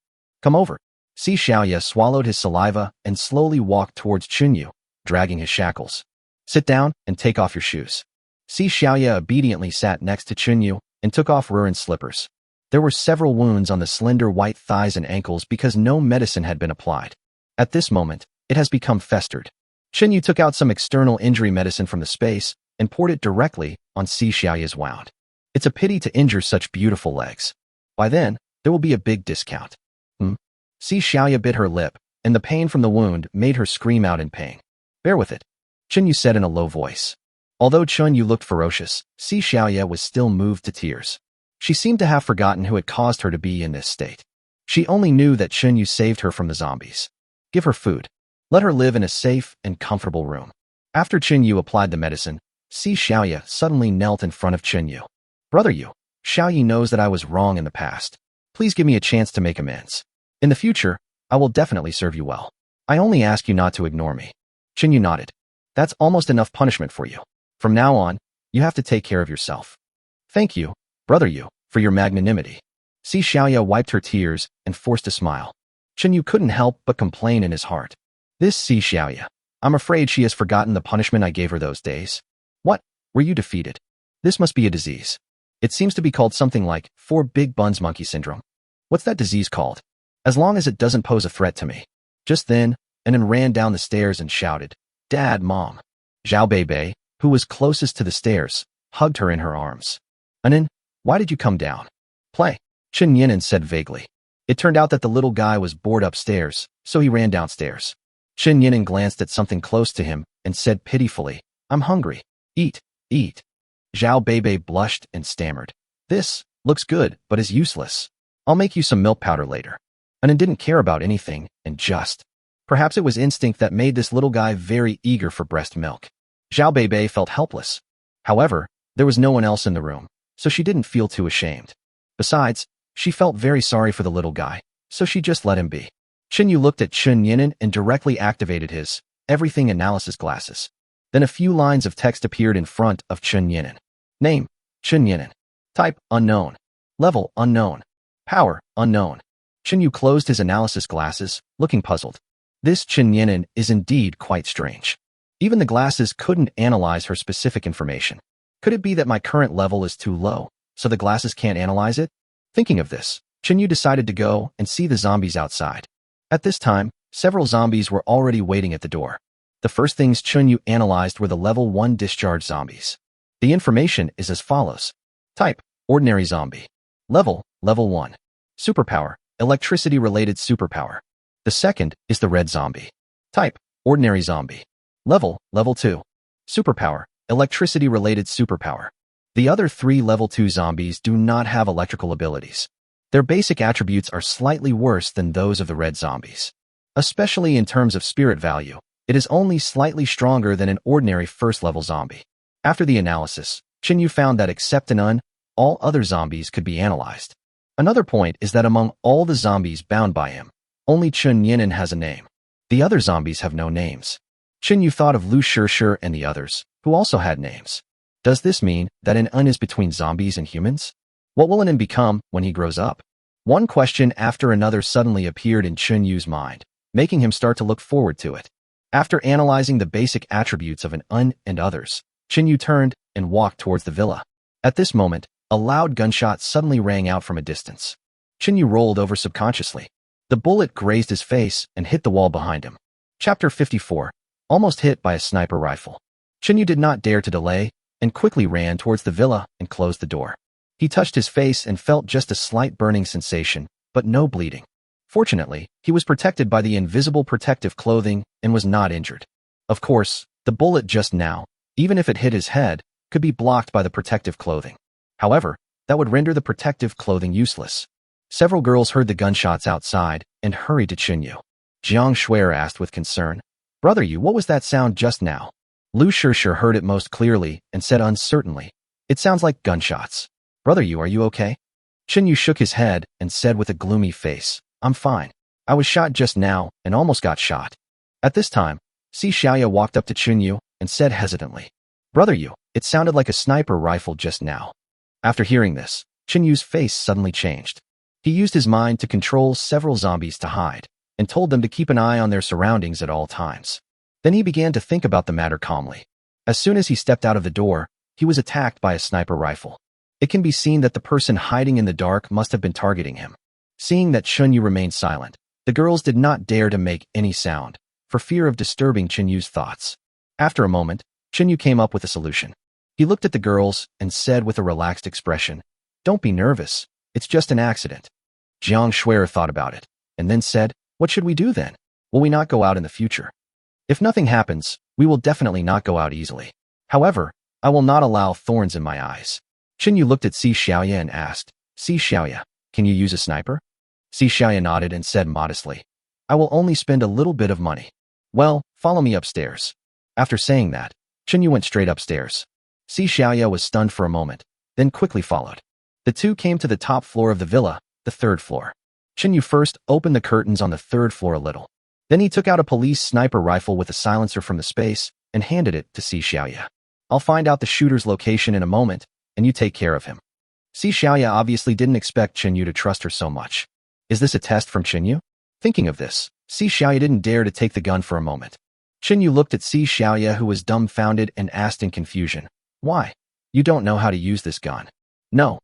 Come over. Si Xiaoya swallowed his saliva and slowly walked towards Chinyu, dragging his shackles. Sit down and take off your shoes. Si Xiaoya obediently sat next to Chinyu and took off Ruin's slippers. There were several wounds on the slender white thighs and ankles because no medicine had been applied. At this moment, it has become festered. Chinyu took out some external injury medicine from the space and poured it directly on Si Xiaoya's wound. It's a pity to injure such beautiful legs. By then, there will be a big discount. Si Xiaoya bit her lip, and the pain from the wound made her scream out in pain. Bear with it, Chinyu said in a low voice. Although Chinyu looked ferocious, Si Xiaoya was still moved to tears. She seemed to have forgotten who had caused her to be in this state. She only knew that Chinyu saved her from the zombies. Give her food. Let her live in a safe and comfortable room. After Chinyu applied the medicine, Si Xiaoya suddenly knelt in front of Chinyu. Brother, Xiaoyi knows that I was wrong in the past. Please give me a chance to make amends. In the future, I will definitely serve you well. I only ask you not to ignore me. Chinyu nodded. That's almost enough punishment for you. From now on, you have to take care of yourself. Thank you, brother, for your magnanimity. Si Xiaoya wiped her tears and forced a smile. Chinyu couldn't help but complain in his heart. This Si Xiaoya. I'm afraid she has forgotten the punishment I gave her those days. What? Were you defeated? This must be a disease. It seems to be called something like 4 big buns monkey syndrome. What's that disease called? As long as it doesn't pose a threat to me. Just then, Anan ran down the stairs and shouted, Dad, Mom. Zhao Beibei, who was closest to the stairs, hugged her in her arms. Anan, why did you come down? Play, Chen Yinan said vaguely. It turned out that the little guy was bored upstairs, so he ran downstairs. Chen Yinan glanced at something close to him and said pitifully, I'm hungry. Eat, eat. Zhao Beibei blushed and stammered. This looks good, but is useless. I'll make you some milk powder later. Anan didn't care about anything, and perhaps it was instinct that made this little guy very eager for breast milk. Zhao Beibei felt helpless. However, there was no one else in the room, so she didn't feel too ashamed. Besides, she felt very sorry for the little guy, so she just let him be. Chinyu looked at Chen Yinan and directly activated his everything analysis glasses. Then a few lines of text appeared in front of Chen Yinan. Name, Chen Yinan. Type, unknown. Level, unknown. Power, unknown. Chinyu closed his analysis glasses, looking puzzled. This Chen Yinan is indeed quite strange. Even the glasses couldn't analyze her specific information. Could it be that my current level is too low, so the glasses can't analyze it? Thinking of this, Chinyu decided to go and see the zombies outside. At this time, several zombies were already waiting at the door. The first things Chinyu analyzed were the level 1 discharge zombies. The information is as follows. Type, ordinary zombie. Level 1. Superpower, electricity-related superpower. The second is the red zombie. Type, ordinary zombie. Level 2. Superpower, electricity-related superpower. The other 3 level 2 zombies do not have electrical abilities. Their basic attributes are slightly worse than those of the red zombies. Especially in terms of spirit value, it is only slightly stronger than an ordinary first-level zombie. After the analysis, Chinyu found that except Anan, all other zombies could be analyzed. Another point is that among all the zombies bound by him, only Chen Yinan has a name. The other zombies have no names. Chinyu thought of Lu Shishir and the others, who also had names. Does this mean that Anan is between zombies and humans? What will Anan become when he grows up? One question after another suddenly appeared in Chinyu's mind, making him start to look forward to it. After analyzing the basic attributes of Anan and others, Chinyu turned and walked towards the villa. At this moment, a loud gunshot suddenly rang out from a distance. Chinyu rolled over subconsciously. The bullet grazed his face and hit the wall behind him. Chapter 54. Almost hit by a sniper rifle. Chinyu did not dare to delay and quickly ran towards the villa and closed the door. He touched his face and felt just a slight burning sensation, but no bleeding. Fortunately, he was protected by the invisible protective clothing and was not injured. Of course, the bullet just now, even if it hit his head, could be blocked by the protective clothing. However, that would render the protective clothing useless. Several girls heard the gunshots outside and hurried to Chunyu. Jiang Shuer asked with concern, "Brother Yu, what was that sound just now?" Lu Shishir heard it most clearly and said uncertainly, "It sounds like gunshots. Brother Yu, are you okay?" Chunyu shook his head and said with a gloomy face, "I'm fine. I was shot just now and almost got shot." At this time, Si Xiaoya walked up to Chunyu and said hesitantly, "Brother Yu, it sounded like a sniper rifle just now." After hearing this, Chunyu's face suddenly changed. He used his mind to control several zombies to hide, and told them to keep an eye on their surroundings at all times. Then he began to think about the matter calmly. As soon as he stepped out of the door, he was attacked by a sniper rifle. It can be seen that the person hiding in the dark must have been targeting him. Seeing that Chunyu remained silent, the girls did not dare to make any sound, for fear of disturbing Chunyu's thoughts. After a moment, Chunyu came up with a solution. He looked at the girls and said with a relaxed expression, "Don't be nervous. It's just an accident." Jiang Shuer thought about it, and then said, "What should we do then? Will we not go out in the future? If nothing happens, we will definitely not go out easily. However, I will not allow thorns in my eyes." Chunyu looked at Si Xiaoya and asked, "Si Xiaoya, can you use a sniper?" Si Xiaoya nodded and said modestly, "I will only spend a little bit of money." "Well, follow me upstairs." After saying that, Chunyu went straight upstairs. Si Xiaoya was stunned for a moment, then quickly followed. The two came to the top floor of the villa, the third floor. Chunyu first opened the curtains on the third floor a little. Then he took out a police sniper rifle with a silencer from the space and handed it to Si Xiaoya. "I'll find out the shooter's location in a moment, and you take care of him." Si Xiaoya obviously didn't expect Chunyu to trust her so much. Is this a test from Chunyu? Thinking of this, Si Xiaoya didn't dare to take the gun for a moment. Chunyu looked at Si Xiaoya, who was dumbfounded, and asked in confusion, "Why? You don't know how to use this gun?" No.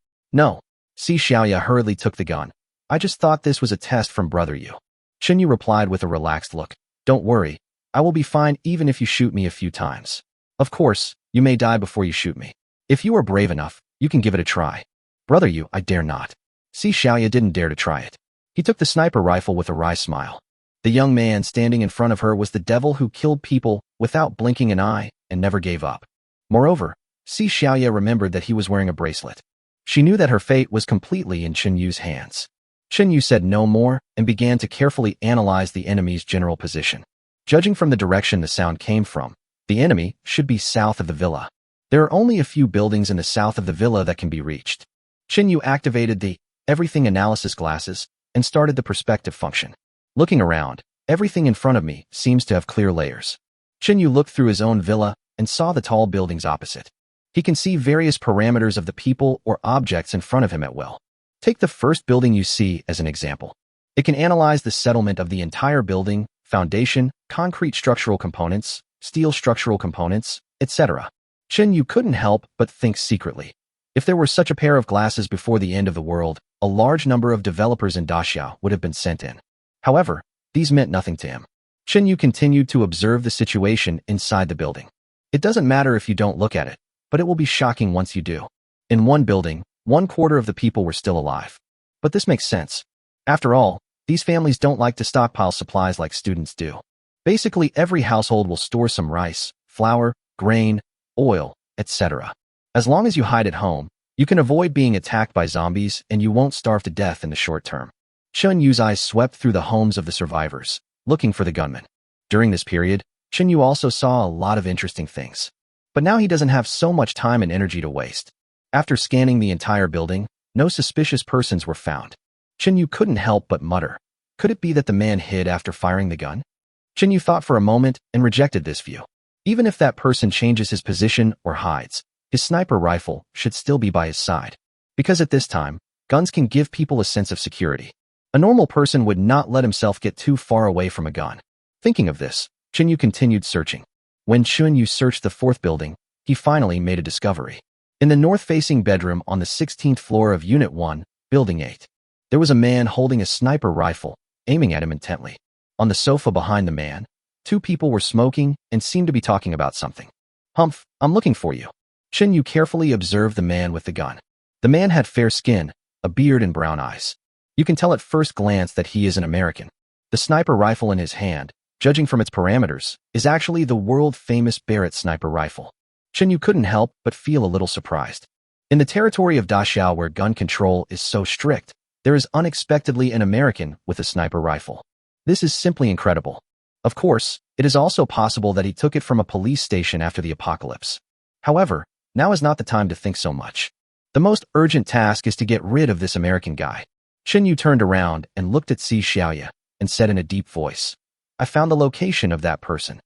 Si Xiaoya hurriedly took the gun. "I just thought this was a test from Brother Yu." Chunyu replied with a relaxed look, "Don't worry. I will be fine even if you shoot me a few times. Of course, you may die before you shoot me. If you are brave enough, you can give it a try." "Brother Yu, I dare not." Si Xiaoya didn't dare to try it. He took the sniper rifle with a wry smile. The young man standing in front of her was the devil who killed people without blinking an eye and never gave up. Moreover, Si Xiaoya remembered that he was wearing a bracelet. She knew that her fate was completely in Chunyu's hands. Chunyu said no more and began to carefully analyze the enemy's general position. Judging from the direction the sound came from, the enemy should be south of the villa. There are only a few buildings in the south of the villa that can be reached. Chunyu activated the everything analysis glasses and started the perspective function. Looking around, everything in front of me seems to have clear layers. Chunyu looked through his own villa and saw the tall buildings opposite. He can see various parameters of the people or objects in front of him at will. Take the first building you see as an example. It can analyze the settlement of the entire building, foundation, concrete structural components, steel structural components, etc. Chunyu couldn't help but think secretly. If there were such a pair of glasses before the end of the world, a large number of developers in Daxiao would have been sent in. However, these meant nothing to him. Chunyu continued to observe the situation inside the building. It doesn't matter if you don't look at it, but it will be shocking once you do. In one building, 1/4 of the people were still alive. But this makes sense. After all, these families don't like to stockpile supplies like students do. Basically, every household will store some rice, flour, grain, oil, etc. As long as you hide at home, you can avoid being attacked by zombies and you won't starve to death in the short term. Chunyu's eyes swept through the homes of the survivors, looking for the gunmen. During this period, Chunyu also saw a lot of interesting things. But now he doesn't have so much time and energy to waste. After scanning the entire building, no suspicious persons were found. Chunyu couldn't help but mutter, could it be that the man hid after firing the gun? Chunyu thought for a moment and rejected this view. Even if that person changes his position or hides, his sniper rifle should still be by his side. Because at this time, guns can give people a sense of security. A normal person would not let himself get too far away from a gun. Thinking of this, Chunyu continued searching. When Chunyu searched the fourth building, he finally made a discovery. In the north-facing bedroom on the 16th floor of Unit 1, Building 8, there was a man holding a sniper rifle, aiming at him intently. On the sofa behind the man, two people were smoking and seemed to be talking about something. "Humph, I'm looking for you." Chunyu carefully observed the man with the gun. The man had fair skin, a beard and brown eyes. You can tell at first glance that he is an American. The sniper rifle in his hand, judging from its parameters, is actually the world-famous Barrett sniper rifle. Chen Yu couldn't help but feel a little surprised. In the territory of Dachau where gun control is so strict, there is unexpectedly an American with a sniper rifle. This is simply incredible. Of course, it is also possible that he took it from a police station after the apocalypse. However, now is not the time to think so much. The most urgent task is to get rid of this American guy. Chen Yu turned around and looked at Si Xiaoya and said in a deep voice, "I found the location of that person."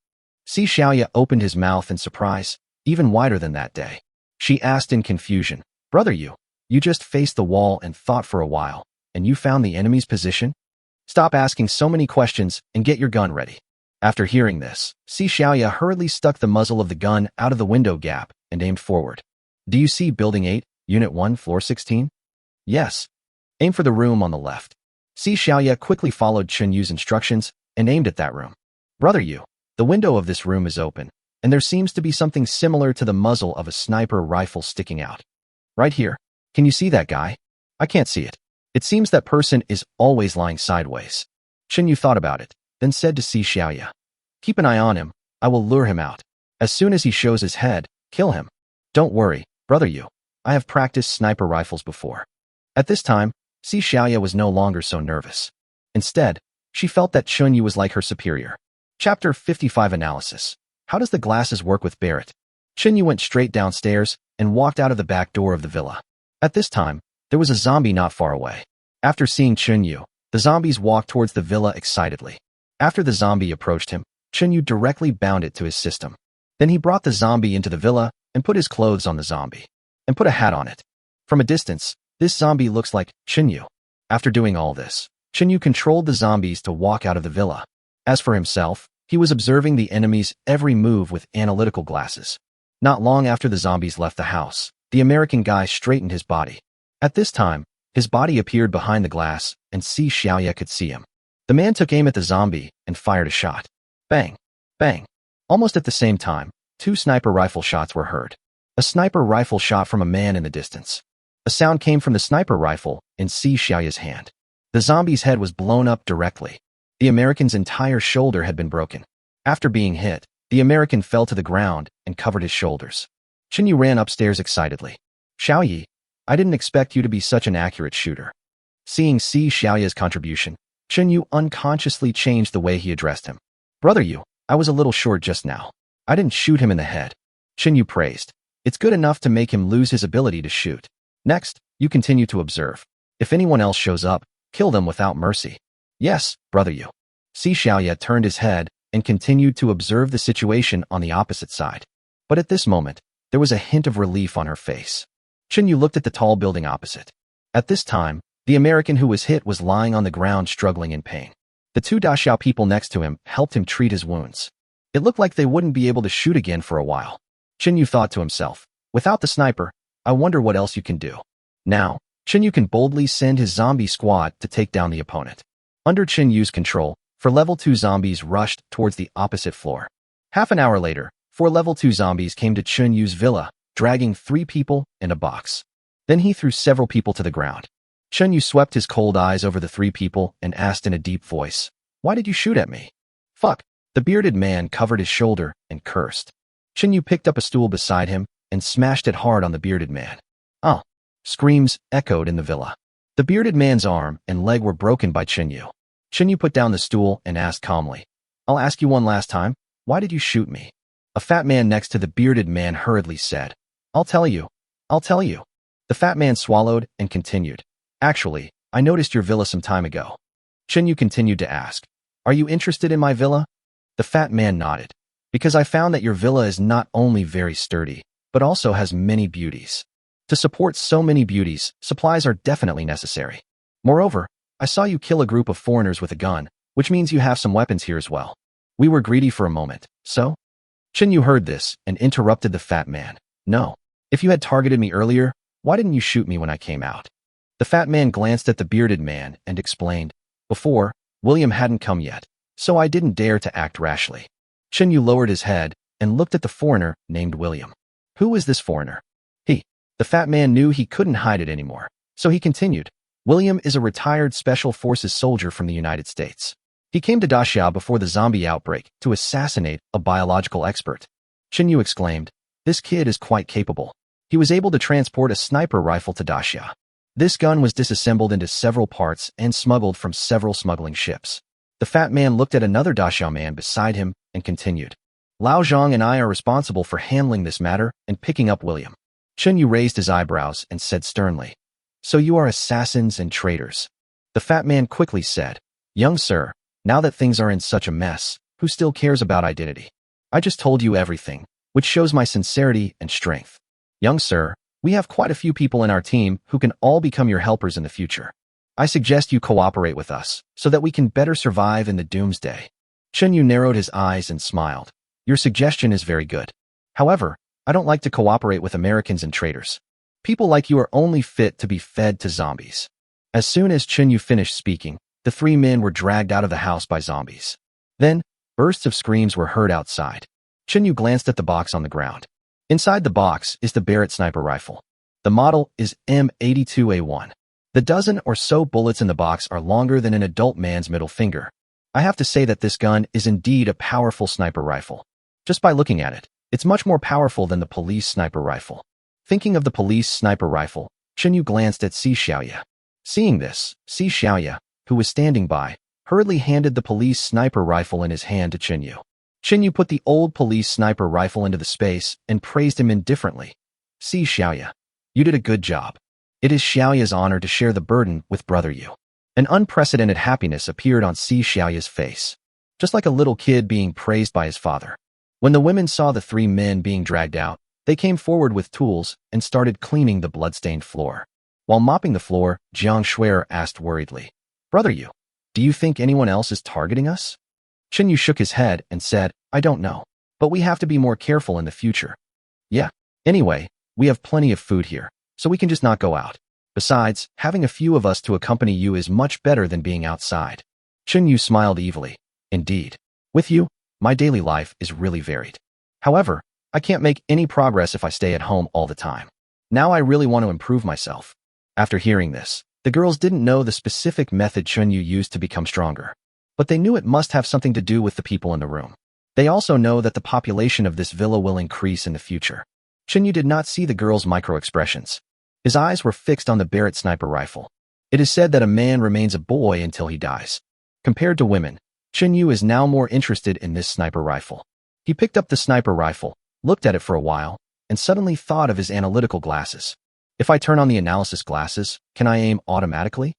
Si Xiaoya opened his mouth in surprise, even wider than that day. She asked in confusion, "Brother you just faced the wall and thought for a while, and you found the enemy's position? Stop asking so many questions and get your gun ready." After hearing this, Si Xiaoya hurriedly stuck the muzzle of the gun out of the window gap and aimed forward. "Do you see Building 8, Unit 1, Floor 16? Yes. Aim for the room on the left." Si Xiaoya quickly followed Chen Yu's instructions and aimed at that room. "Brother Yu, the window of this room is open, and there seems to be something similar to the muzzle of a sniper rifle sticking out. Right here. Can you see that guy? I can't see it. It seems that person is always lying sideways." Chen Yu thought about it, then said to Si Xiaoya, "Keep an eye on him. I will lure him out. As soon as he shows his head, kill him. Don't worry, brother Yu. I have practiced sniper rifles before." At this time, Si Xiaoya was no longer so nervous. Instead, she felt that Chen Yu was like her superior. Chapter 55 Analysis. How does the glasses work with Barrett? Chen Yu went straight downstairs and walked out of the back door of the villa. At this time, there was a zombie not far away. After seeing Chen Yu, the zombies walked towards the villa excitedly. After the zombie approached him, Chen Yu directly bound it to his system. Then he brought the zombie into the villa and put his clothes on the zombie, and put a hat on it. From a distance, this zombie looks like Chen Yu. After doing all this, Chen Yu controlled the zombies to walk out of the villa. As for himself, he was observing the enemy's every move with analytical glasses. Not long after the zombies left the house, the American guy straightened his body. At this time, his body appeared behind the glass, and Si Xiaoya could see him. The man took aim at the zombie and fired a shot. Bang! Bang! Almost at the same time, two sniper rifle shots were heard. A sniper rifle shot from a man in the distance. A sound came from the sniper rifle in Si Xiaoya's hand. The zombie's head was blown up directly. The American's entire shoulder had been broken. After being hit, the American fell to the ground and covered his shoulders. Chen Yu ran upstairs excitedly. "Xiaoyi, I didn't expect you to be such an accurate shooter." Seeing Si Xiaoya's contribution, Chen Yu unconsciously changed the way he addressed him. "Brother Yu, I was a little short just now. I didn't shoot him in the head." Chen Yu praised. "It's good enough to make him lose his ability to shoot. Next, you continue to observe. If anyone else shows up, kill them without mercy." "Yes, brother Yu." Si Xiaoya turned his head and continued to observe the situation on the opposite side. But at this moment, there was a hint of relief on her face. Chen Yu looked at the tall building opposite. At this time, the American who was hit was lying on the ground struggling in pain. The two Dachau people next to him helped him treat his wounds. It looked like they wouldn't be able to shoot again for a while. Chen Yu thought to himself, "Without the sniper, I wonder what else you can do." Now, Chen Yu can boldly send his zombie squad to take down the opponent. Under Chen Yu's control, 4 level 2 zombies rushed towards the opposite floor. Half an hour later, 4 level 2 zombies came to Chen Yu's villa, dragging 3 people in a box. Then he threw several people to the ground. Chen Yu swept his cold eyes over the 3 people and asked in a deep voice, "Why did you shoot at me?" "Fuck." The bearded man covered his shoulder and cursed. Chen Yu picked up a stool beside him and smashed it hard on the bearded man. "Oh!" Screams echoed in the villa. The bearded man's arm and leg were broken by Chen Yu. Chen Yu put down the stool and asked calmly, "I'll ask you one last time, why did you shoot me?" A fat man next to the bearded man hurriedly said, I'll tell you. The fat man swallowed and continued, "Actually, I noticed your villa some time ago." Chen Yu continued to ask, "Are you interested in my villa?" The fat man nodded. "Because I found that your villa is not only very sturdy, but also has many beauties. To support so many beauties, supplies are definitely necessary. Moreover, I saw you kill a group of foreigners with a gun, which means you have some weapons here as well. We were greedy for a moment, so?" Chen Yu heard this and interrupted the fat man. "No. If you had targeted me earlier, why didn't you shoot me when I came out?" The fat man glanced at the bearded man and explained, "Before, William hadn't come yet, so I didn't dare to act rashly." Chen Yu lowered his head and looked at the foreigner named William. "Who is this foreigner?" The fat man knew he couldn't hide it anymore, so he continued, William is a retired Special Forces soldier from the United States. He came to Daxia before the zombie outbreak to assassinate a biological expert. Chinyu exclaimed, "This kid is quite capable." He was able to transport a sniper rifle to Daxia. This gun was disassembled into several parts and smuggled from several smuggling ships. The fat man looked at another Daxia man beside him and continued, "Lao Zhang and I are responsible for handling this matter and picking up William." Chinyu raised his eyebrows and said sternly, "So you are assassins and traitors." The fat man quickly said, "Young sir, now that things are in such a mess, who still cares about identity? I just told you everything, which shows my sincerity and strength. Young sir, we have quite a few people in our team who can all become your helpers in the future. I suggest you cooperate with us so that we can better survive in the doomsday." Chinyu narrowed his eyes and smiled. "Your suggestion is very good. However, I don't like to cooperate with Americans and traitors. People like you are only fit to be fed to zombies." As soon as Chinyu finished speaking, the three men were dragged out of the house by zombies. Then, bursts of screams were heard outside. Chinyu glanced at the box on the ground. Inside the box is the Barrett sniper rifle. The model is M82A1. The dozen or so bullets in the box are longer than an adult man's middle finger. I have to say that this gun is indeed a powerful sniper rifle. Just by looking at it, it's much more powerful than the police sniper rifle. Thinking of the police sniper rifle, Chinyu glanced at Si Xiaoya. Seeing this, Si Xiaoya, who was standing by, hurriedly handed the police sniper rifle in his hand to Chinyu. Chinyu put the old police sniper rifle into the space and praised him indifferently. "Si Xiaoya, you did a good job. It is Xiaoya's honor to share the burden with Brother Yu." An unprecedented happiness appeared on Si Xiaoya's face, just like a little kid being praised by his father. When the women saw the three men being dragged out, they came forward with tools and started cleaning the bloodstained floor. While mopping the floor, Jiang Shuer asked worriedly, "Brother Yu, do you think anyone else is targeting us?" Chinyu shook his head and said, "I don't know, but we have to be more careful in the future. Yeah, anyway, we have plenty of food here, so we can just not go out. Besides, having a few of us to accompany you is much better than being outside." Chinyu smiled evilly. "Indeed. With you, my daily life is really varied. However, I can't make any progress if I stay at home all the time. Now I really want to improve myself." After hearing this, the girls didn't know the specific method Chinyu used to become stronger, but they knew it must have something to do with the people in the room. They also know that the population of this villa will increase in the future. Chinyu did not see the girls' micro-expressions. His eyes were fixed on the Barrett sniper rifle. It is said that a man remains a boy until he dies. Compared to women, Chinyu is now more interested in this sniper rifle. He picked up the sniper rifle, looked at it for a while, and suddenly thought of his analytical glasses. If I turn on the analysis glasses, can I aim automatically?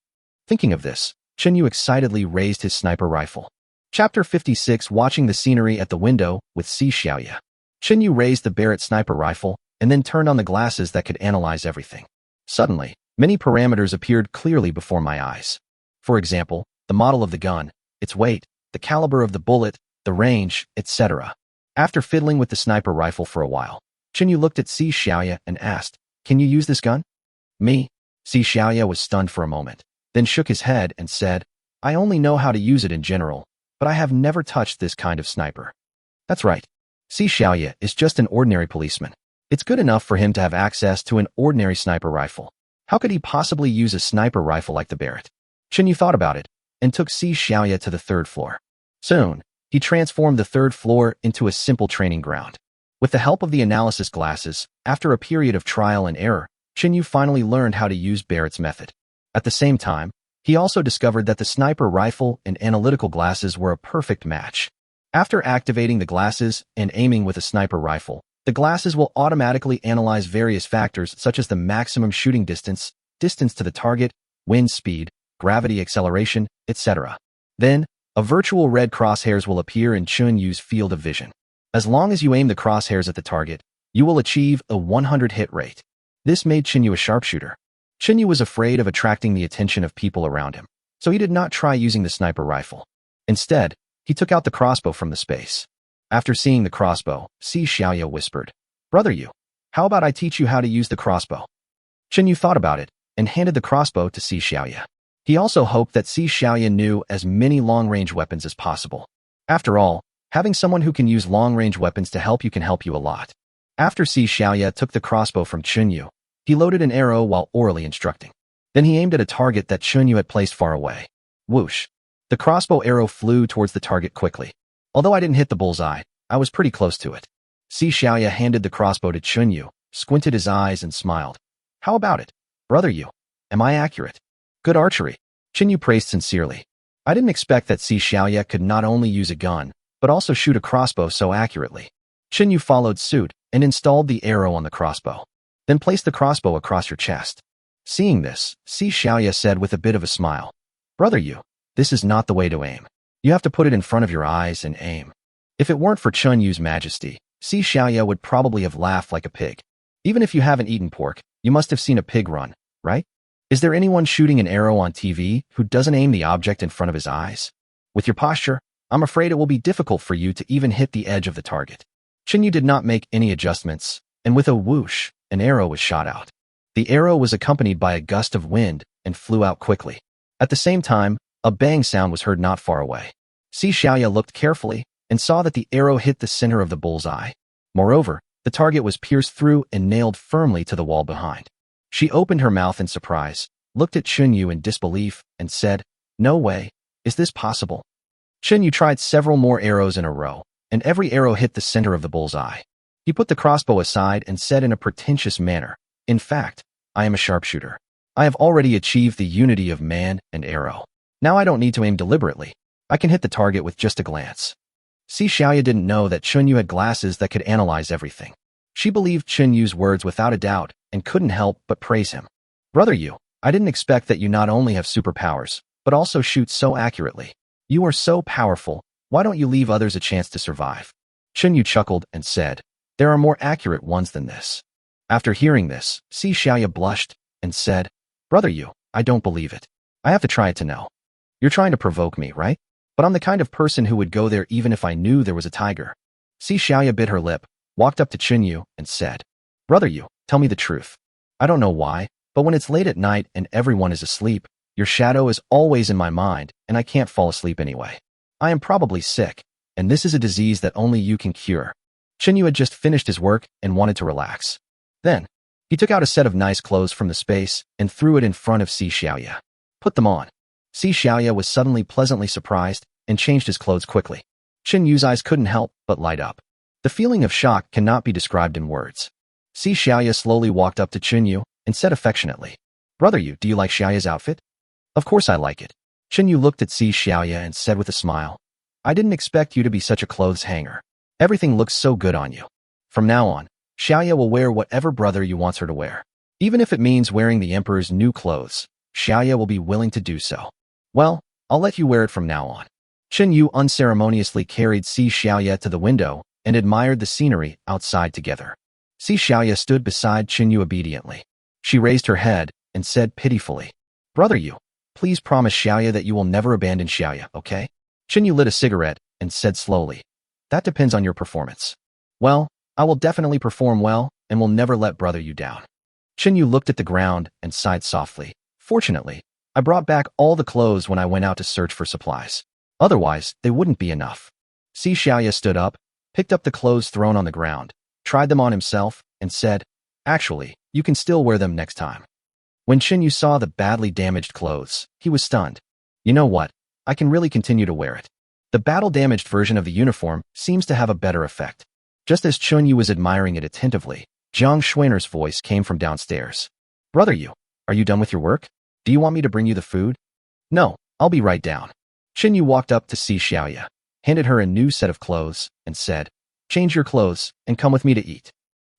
Thinking of this, Chinyu excitedly raised his sniper rifle. Chapter 56. Watching the scenery at the window with Si Xiaoya. Chinyu raised the Barrett sniper rifle and then turned on the glasses that could analyze everything. Suddenly, many parameters appeared clearly before my eyes. For example, the model of the gun, its weight, the caliber of the bullet, the range, etc. After fiddling with the sniper rifle for a while, Chinyu looked at Si Xiaoya and asked, "Can you use this gun?" "Me?" Si Xiaoya was stunned for a moment, then shook his head and said, "I only know how to use it in general, but I have never touched this kind of sniper." That's right. Si Xiaoya is just an ordinary policeman. It's good enough for him to have access to an ordinary sniper rifle. How could he possibly use a sniper rifle like the Barrett? Chinyu thought about it and took Si Xiaoya to the third floor. Soon, he transformed the third floor into a simple training ground. With the help of the analysis glasses, after a period of trial and error, Chinyu finally learned how to use Barrett's method. At the same time, he also discovered that the sniper rifle and analytical glasses were a perfect match. After activating the glasses and aiming with a sniper rifle, the glasses will automatically analyze various factors such as the maximum shooting distance, distance to the target, wind speed, gravity acceleration, etc. Then, a virtual red crosshairs will appear in Chunyu's field of vision. As long as you aim the crosshairs at the target, you will achieve a 100 hit rate. This made Chinyu a sharpshooter. Chinyu was afraid of attracting the attention of people around him, so he did not try using the sniper rifle. Instead, he took out the crossbow from the space. After seeing the crossbow, Si Xiaoya whispered, "Brother Yu, how about I teach you how to use the crossbow?" Chinyu thought about it and handed the crossbow to Si Xiaoya. He also hoped that Si Xiaoya knew as many long-range weapons as possible. After all, having someone who can use long-range weapons to help you can help you a lot. After Si Xiaoya took the crossbow from Chinyu, he loaded an arrow while orally instructing. Then he aimed at a target that Chunyu had placed far away. Whoosh! The crossbow arrow flew towards the target quickly. Although I didn't hit the bullseye, I was pretty close to it. Si Xiaoya handed the crossbow to Chunyu, squinted his eyes and smiled. How about it, brother Yu? Am I accurate? Good archery. Chunyu praised sincerely. I didn't expect that Si Xiaoya could not only use a gun, but also shoot a crossbow so accurately. Chunyu followed suit and installed the arrow on the crossbow. Then place the crossbow across your chest. Seeing this, Si Xiaoya said with a bit of a smile. Brother Yu, this is not the way to aim. You have to put it in front of your eyes and aim. If it weren't for Chunyu's majesty, Si Xiaoya would probably have laughed like a pig. Even if you haven't eaten pork, you must have seen a pig run, right? Is there anyone shooting an arrow on TV who doesn't aim the object in front of his eyes? With your posture, I'm afraid it will be difficult for you to even hit the edge of the target. Chunyu did not make any adjustments, and with a whoosh, an arrow was shot out. The arrow was accompanied by a gust of wind and flew out quickly. At the same time, a bang sound was heard not far away. Si Xiaoya looked carefully and saw that the arrow hit the center of the bullseye. Moreover, the target was pierced through and nailed firmly to the wall behind. She opened her mouth in surprise, looked at Chunyu in disbelief, and said, No way, is this possible? Chunyu tried several more arrows in a row, and every arrow hit the center of the bullseye. He put the crossbow aside and said in a pretentious manner, In fact, I am a sharpshooter. I have already achieved the unity of man and arrow. Now I don't need to aim deliberately. I can hit the target with just a glance. Si Xiaoya didn't know that Chunyu had glasses that could analyze everything. She believed Chunyu's words without a doubt and couldn't help but praise him. Brother Yu, I didn't expect that you not only have superpowers, but also shoot so accurately. You are so powerful, why don't you leave others a chance to survive? Chunyu chuckled and said, There are more accurate ones than this. After hearing this, Si Xiaoya blushed and said, Brother Yu, I don't believe it. I have to try it to know. You're trying to provoke me, right? But I'm the kind of person who would go there even if I knew there was a tiger. Si Xiaoya bit her lip, walked up to Chunyu, and said, Brother Yu, tell me the truth. I don't know why, but when it's late at night and everyone is asleep, your shadow is always in my mind, and I can't fall asleep anyway. I am probably sick, and this is a disease that only you can cure. Chunyu had just finished his work and wanted to relax. Then, he took out a set of nice clothes from the space and threw it in front of Si Xiaoya. Put them on. Si Xiaoya was suddenly pleasantly surprised and changed his clothes quickly. Chunyu's eyes couldn't help but light up. The feeling of shock cannot be described in words. Si Xiaoya slowly walked up to Chunyu and said affectionately, Brother Yu, do you like Xiaoya's outfit? Of course I like it. Chunyu looked at Si Xiaoya and said with a smile, I didn't expect you to be such a clothes hanger. Everything looks so good on you. From now on, Xiaoya will wear whatever Brother Yu wants her to wear. Even if it means wearing the Emperor's new clothes, Xiaoya will be willing to do so. Well, I'll let you wear it from now on. Chunyu unceremoniously carried Si Xiaoya to the window and admired the scenery outside together. Si Xiaoya stood beside Chunyu obediently. She raised her head and said pitifully, Brother Yu, please promise Xiaoya that you will never abandon Xiaoya, okay? Chunyu lit a cigarette and said slowly, That depends on your performance. Well, I will definitely perform well and will never let Brother Yu down. Chunyu looked at the ground and sighed softly. Fortunately, I brought back all the clothes when I went out to search for supplies. Otherwise, they wouldn't be enough. Si Xiaoya stood up, picked up the clothes thrown on the ground, tried them on himself, and said, Actually, you can still wear them next time. When Chunyu saw the badly damaged clothes, he was stunned. You know what? I can really continue to wear it. The battle-damaged version of the uniform seems to have a better effect. Just as Chunyu was admiring it attentively, Jiang Schweiner's voice came from downstairs. Brother Yu, are you done with your work? Do you want me to bring you the food? No, I'll be right down. Chunyu walked up to Si Xiaoya, handed her a new set of clothes, and said, Change your clothes and come with me to eat.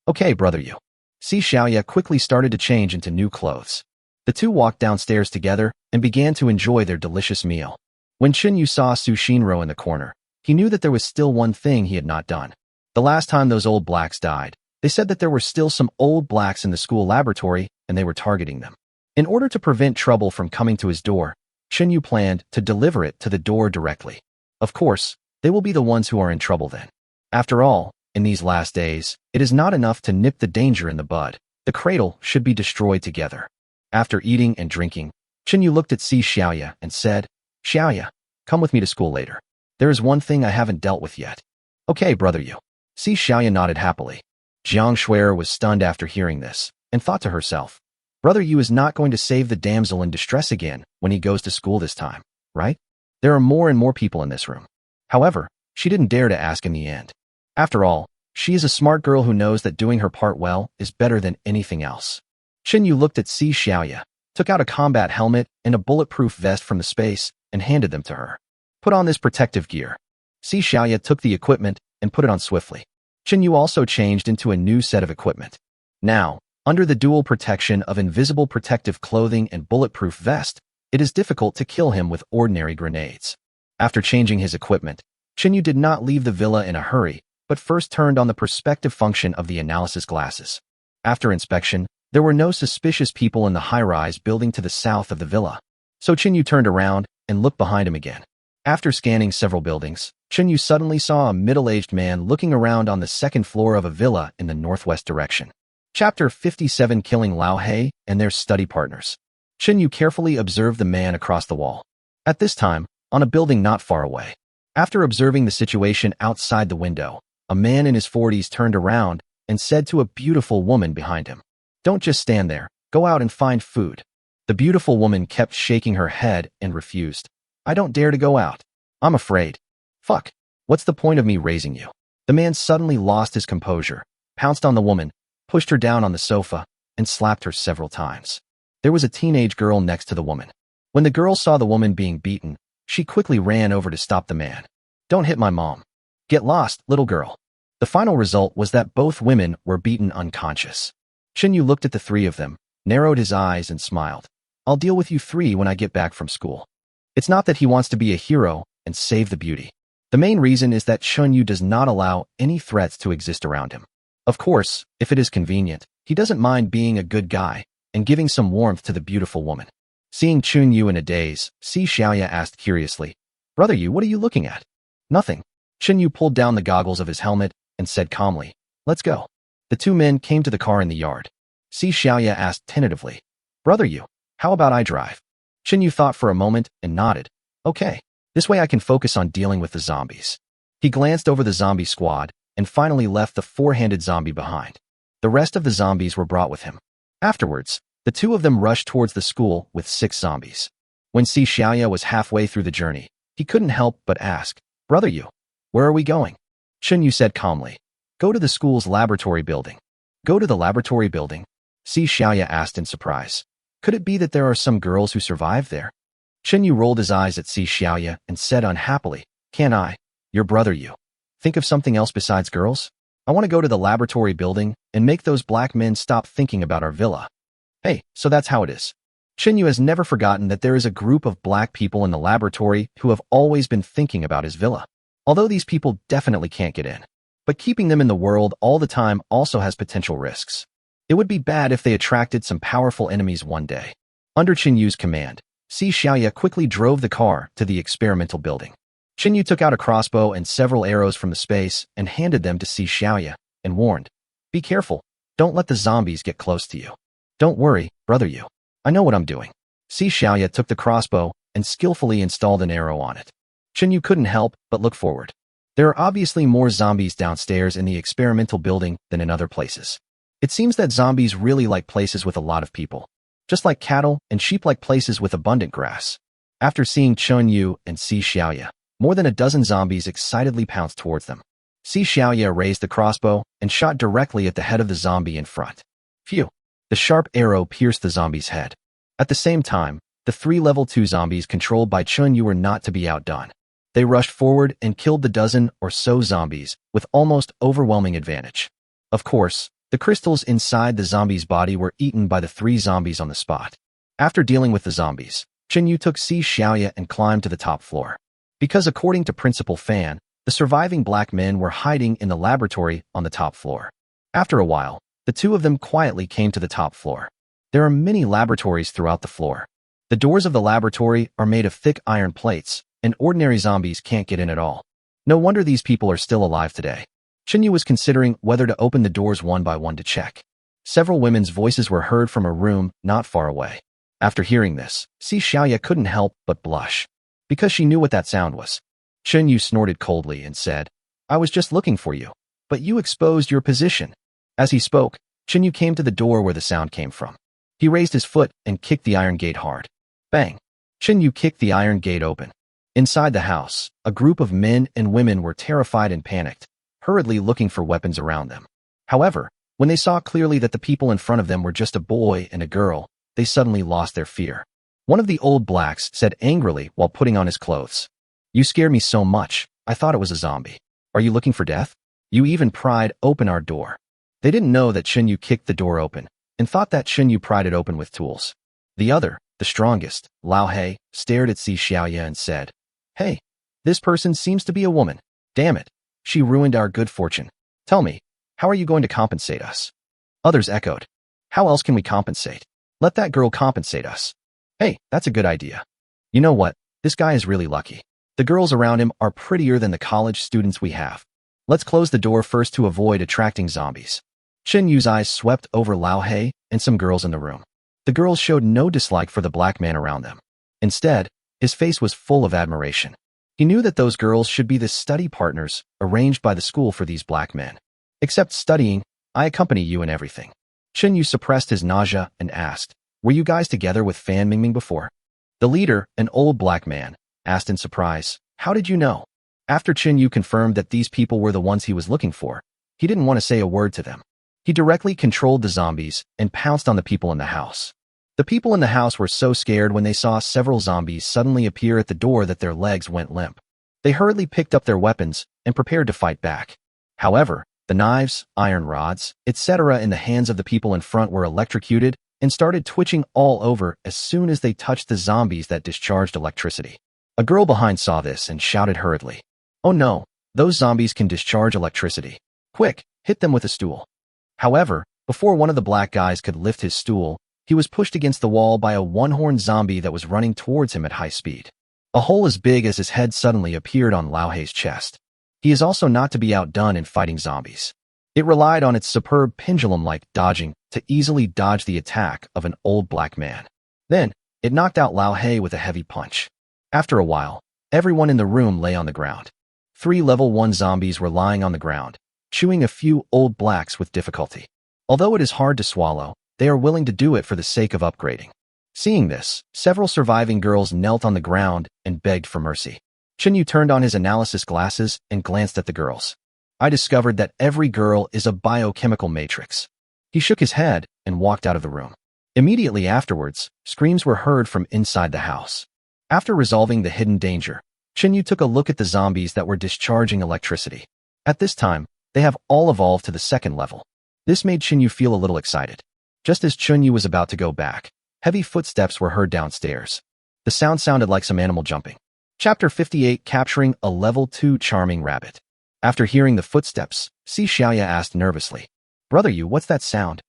Okay, Brother Yu. Si Xiaoya quickly started to change into new clothes. The two walked downstairs together and began to enjoy their delicious meal. When Chunyu saw Su Shinro in the corner, he knew that there was still one thing he had not done. The last time those old blacks died, they said that there were still some old blacks in the school laboratory and they were targeting them. In order to prevent trouble from coming to his door, Chunyu planned to deliver it to the door directly. Of course, they will be the ones who are in trouble then. After all, in these last days, it is not enough to nip the danger in the bud. The cradle should be destroyed together. After eating and drinking, Chunyu looked at Si Xiaoya and said, Xiaoya, come with me to school later. There is one thing I haven't dealt with yet. Okay, Brother Yu. Si Xiaoya nodded happily. Jiang Shuer was stunned after hearing this, and thought to herself, Brother Yu is not going to save the damsel in distress again when he goes to school this time, right? There are more and more people in this room. However, she didn't dare to ask in the end. After all, she is a smart girl who knows that doing her part well is better than anything else. Chen Yu looked at Si Xiaoya, took out a combat helmet and a bulletproof vest from the space, and handed them to her. Put on this protective gear. Si Xiaoya took the equipment and put it on swiftly. Chen Yu also changed into a new set of equipment. Now, under the dual protection of invisible protective clothing and bulletproof vest, it is difficult to kill him with ordinary grenades. After changing his equipment, Chen Yu did not leave the villa in a hurry, but first turned on the perspective function of the analysis glasses. After inspection, there were no suspicious people in the high-rise building to the south of the villa. So Chen Yu turned around and looked behind him again. After scanning several buildings, Chen Yu suddenly saw a middle-aged man looking around on the second floor of a villa in the northwest direction. Chapter 57: Killing Lao He and Their Study Partners. Chen Yu carefully observed the man across the wall. At this time, on a building not far away. After observing the situation outside the window, a man in his 40s turned around and said to a beautiful woman behind him, "Don't just stand there, go out and find food." The beautiful woman kept shaking her head and refused. "I don't dare to go out. I'm afraid." "Fuck. What's the point of me raising you?" The man suddenly lost his composure, pounced on the woman, pushed her down on the sofa, and slapped her several times. There was a teenage girl next to the woman. When the girl saw the woman being beaten, she quickly ran over to stop the man. "Don't hit my mom. Get lost, little girl." The final result was that both women were beaten unconscious. Chen Yu looked at the three of them, narrowed his eyes, and smiled. "I'll deal with you three when I get back from school." It's not that he wants to be a hero and save the beauty. The main reason is that Chen Yu does not allow any threats to exist around him. Of course, if it is convenient, he doesn't mind being a good guy and giving some warmth to the beautiful woman. Seeing Chen Yu in a daze, Si Xiaoya asked curiously, "Brother Yu, what are you looking at?" "Nothing." Chen Yu pulled down the goggles of his helmet and said calmly, "Let's go." The two men came to the car in the yard. Si Xiaoya asked tentatively, "Brother Yu, how about I drive?" Chen Yu thought for a moment and nodded. "Okay, this way I can focus on dealing with the zombies." He glanced over the zombie squad and finally left the four-handed zombie behind. The rest of the zombies were brought with him. Afterwards, the two of them rushed towards the school with 6 zombies. When Si Xiaoya was halfway through the journey, he couldn't help but ask, "Brother Yu, where are we going?" Chen Yu said calmly, "Go to the school's laboratory building." "Go to the laboratory building?" Si Xiaoya asked in surprise. Could it be that there are some girls who survived there? Chen Yu rolled his eyes at Si Xiaoya and said unhappily, "Can I, your brother Yu, think of something else besides girls? I want to go to the laboratory building and make those black men stop thinking about our villa." Hey, so that's how it is. Chen Yu has never forgotten that there is a group of black people in the laboratory who have always been thinking about his villa. Although these people definitely can't get in. But keeping them in the world all the time also has potential risks. It would be bad if they attracted some powerful enemies one day. Under Chen Yu's command, Si Xiaoya quickly drove the car to the experimental building. Chen Yu took out a crossbow and several arrows from the space and handed them to Si Xiaoya and warned, "Be careful, don't let the zombies get close to you." "Don't worry, brother Yu. I know what I'm doing." Si Xiaoya took the crossbow and skillfully installed an arrow on it. Chen Yu couldn't help but look forward. There are obviously more zombies downstairs in the experimental building than in other places. It seems that zombies really like places with a lot of people. Just like cattle and sheep like places with abundant grass. After seeing Chen Yu and Si Xiaoya, more than a dozen zombies excitedly pounced towards them. Si Xiaoya raised the crossbow and shot directly at the head of the zombie in front. Phew! The sharp arrow pierced the zombie's head. At the same time, the 3 level 2 zombies controlled by Chen Yu were not to be outdone. They rushed forward and killed the dozen or so zombies with almost overwhelming advantage. Of course, the crystals inside the zombie's body were eaten by the 3 zombies on the spot. After dealing with the zombies, Chen Yu took Si Xiaoya and climbed to the top floor. Because according to Principal Fan, the surviving black men were hiding in the laboratory on the top floor. After a while, the two of them quietly came to the top floor. There are many laboratories throughout the floor. The doors of the laboratory are made of thick iron plates, and ordinary zombies can't get in at all. No wonder these people are still alive today. Chen Yu was considering whether to open the doors one by one to check. Several women's voices were heard from a room not far away. After hearing this, Si Xiaoya couldn't help but blush, because she knew what that sound was. Chen Yu snorted coldly and said, "I was just looking for you, but you exposed your position." As he spoke, Chen Yu came to the door where the sound came from. He raised his foot and kicked the iron gate hard. Bang! Chen Yu kicked the iron gate open. Inside the house, a group of men and women were terrified and panicked, hurriedly looking for weapons around them. However, when they saw clearly that the people in front of them were just a boy and a girl, they suddenly lost their fear. One of the old blacks said angrily while putting on his clothes, "You scared me so much, I thought it was a zombie. Are you looking for death? You even pried open our door." They didn't know that Chen Yu kicked the door open, and thought that Chen Yu pried it open with tools. The other, the strongest, Lao He, stared at Si Xiaoya and said, "Hey, this person seems to be a woman. Damn it, she ruined our good fortune. Tell me, how are you going to compensate us?" Others echoed, "How else can we compensate? Let that girl compensate us." "Hey, that's a good idea. You know what, this guy is really lucky. The girls around him are prettier than the college students we have. Let's close the door first to avoid attracting zombies." Chen Yu's eyes swept over Lao He and some girls in the room. The girls showed no dislike for the black man around them. Instead, his face was full of admiration. He knew that those girls should be the study partners arranged by the school for these black men. "Except studying, I accompany you in everything." Chen Yu suppressed his nausea and asked, "Were you guys together with Fan Mingming before?" The leader, an old black man, asked in surprise, "How did you know?" After Chen Yu confirmed that these people were the ones he was looking for, he didn't want to say a word to them. He directly controlled the zombies and pounced on the people in the house. The people in the house were so scared when they saw several zombies suddenly appear at the door that their legs went limp. They hurriedly picked up their weapons and prepared to fight back. However, the knives, iron rods, etc. in the hands of the people in front were electrocuted and started twitching all over as soon as they touched the zombies that discharged electricity. A girl behind saw this and shouted hurriedly, "Oh no, those zombies can discharge electricity. Quick, hit them with a stool." However, before one of the black guys could lift his stool, he was pushed against the wall by a one-horned zombie that was running towards him at high speed. A hole as big as his head suddenly appeared on Lao Hei's chest. He is also not to be outdone in fighting zombies. It relied on its superb pendulum-like dodging to easily dodge the attack of an old black man. Then, it knocked out Lao Hei with a heavy punch. After a while, everyone in the room lay on the ground. 3 level 1 zombies were lying on the ground, chewing a few old blacks with difficulty. Although it is hard to swallow, they are willing to do it for the sake of upgrading. Seeing this, several surviving girls knelt on the ground and begged for mercy. Chen Yu turned on his analysis glasses and glanced at the girls. "I discovered that every girl is a biochemical matrix." He shook his head and walked out of the room. Immediately afterwards, screams were heard from inside the house. After resolving the hidden danger, Chen Yu took a look at the zombies that were discharging electricity. At this time, they have all evolved to the 2nd level. This made Chen Yu feel a little excited. Just as Chen Yu was about to go back, heavy footsteps were heard downstairs. The sound sounded like some animal jumping. Chapter 58, Capturing a Level 2 Charming Rabbit. After hearing the footsteps, Si Xiaoya asked nervously, "Brother Yu, what's that sound?"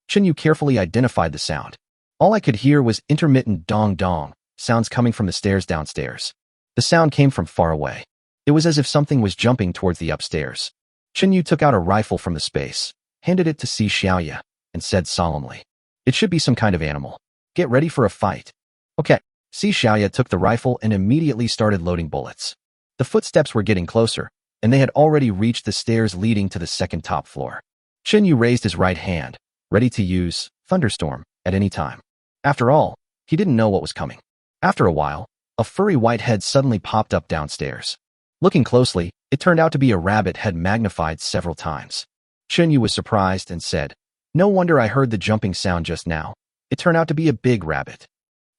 Chen Yu carefully identified the sound. All I could hear was intermittent dong-dong sounds coming from the stairs downstairs. The sound came from far away. It was as if something was jumping towards the upstairs. Chen Yu took out a rifle from the space, handed it to Si Xiaoya, and said solemnly, "It should be some kind of animal. Get ready for a fight." "Okay." Si Xiaoya took the rifle and immediately started loading bullets. The footsteps were getting closer, and they had already reached the stairs leading to the 2nd top floor. Chen Yu raised his right hand, ready to use thunderstorm at any time. After all, he didn't know what was coming. After a while, a furry white head suddenly popped up downstairs. Looking closely, it turned out to be a rabbit head magnified several times. Chen Yu was surprised and said, "No wonder I heard the jumping sound just now. It turned out to be a big rabbit."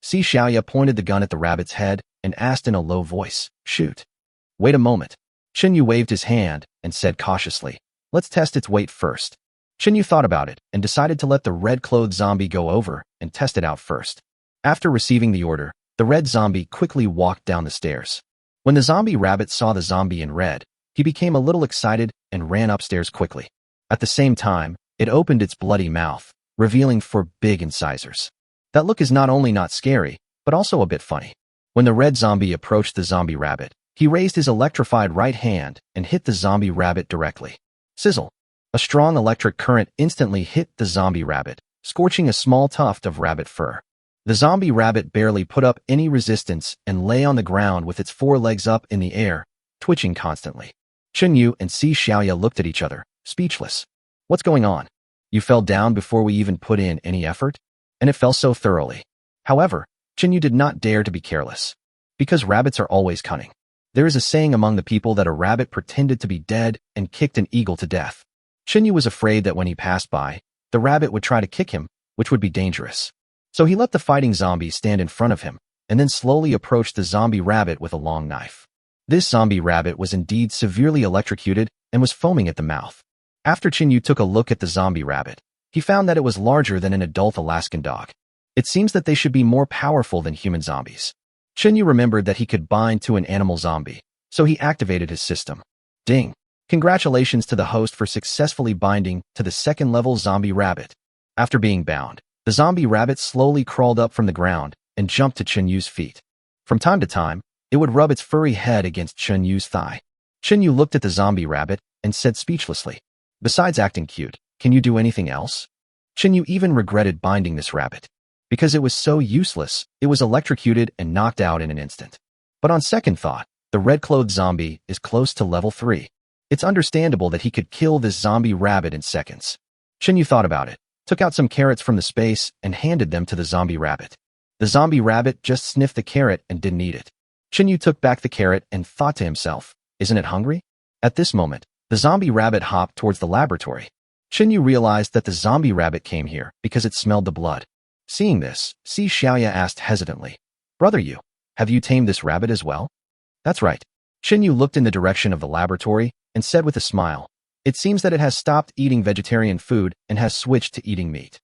Si Xiaoya pointed the gun at the rabbit's head and asked in a low voice, "Shoot." "Wait a moment." Chen Yu waved his hand and said cautiously, "Let's test its weight first." Chen Yu thought about it and decided to let the red-clothed zombie go over and test it out first. After receiving the order, the red zombie quickly walked down the stairs. When the zombie rabbit saw the zombie in red, he became a little excited and ran upstairs quickly. At the same time, it opened its bloody mouth, revealing 4 big incisors. That look is not only not scary, but also a bit funny. When the red zombie approached the zombie rabbit, he raised his electrified right hand and hit the zombie rabbit directly. Sizzle! A strong electric current instantly hit the zombie rabbit, scorching a small tuft of rabbit fur. The zombie rabbit barely put up any resistance and lay on the ground with its 4 legs up in the air, twitching constantly. Chen Yu and Si Xiaoya looked at each other, speechless. "What's going on? You fell down before we even put in any effort?" and it fell so thoroughly. However, Chinyu did not dare to be careless. Because rabbits are always cunning. There is a saying among the people that a rabbit pretended to be dead and kicked an eagle to death. Chinyu was afraid that when he passed by, the rabbit would try to kick him, which would be dangerous. So he let the fighting zombie stand in front of him, and then slowly approached the zombie rabbit with a long knife. This zombie rabbit was indeed severely electrocuted and was foaming at the mouth. After Chinyu took a look at the zombie rabbit, he found that it was larger than an adult Alaskan dog. It seems that they should be more powerful than human zombies. Chinyu remembered that he could bind to an animal zombie, so he activated his system. Ding! Congratulations to the host for successfully binding to the second-level zombie rabbit. After being bound, the zombie rabbit slowly crawled up from the ground and jumped to Chinyu's feet. From time to time, it would rub its furry head against Chinyu's thigh. Chinyu looked at the zombie rabbit and said speechlessly, "Besides acting cute, can you do anything else?" Chinyu even regretted binding this rabbit. Because it was so useless, it was electrocuted and knocked out in an instant. But on second thought, the red-clothed zombie is close to level 3. It's understandable that he could kill this zombie rabbit in seconds. Chinyu thought about it, took out some carrots from the space, and handed them to the zombie rabbit. The zombie rabbit just sniffed the carrot and didn't eat it. Chinyu took back the carrot and thought to himself, "Isn't it hungry?" At this moment, the zombie rabbit hopped towards the laboratory. Chinyu realized that the zombie rabbit came here because it smelled the blood. Seeing this, Si Xiaoya asked hesitantly, "Brother Yu, have you tamed this rabbit as well?" "That's right." Chinyu looked in the direction of the laboratory and said with a smile, "It seems that it has stopped eating vegetarian food and has switched to eating meat."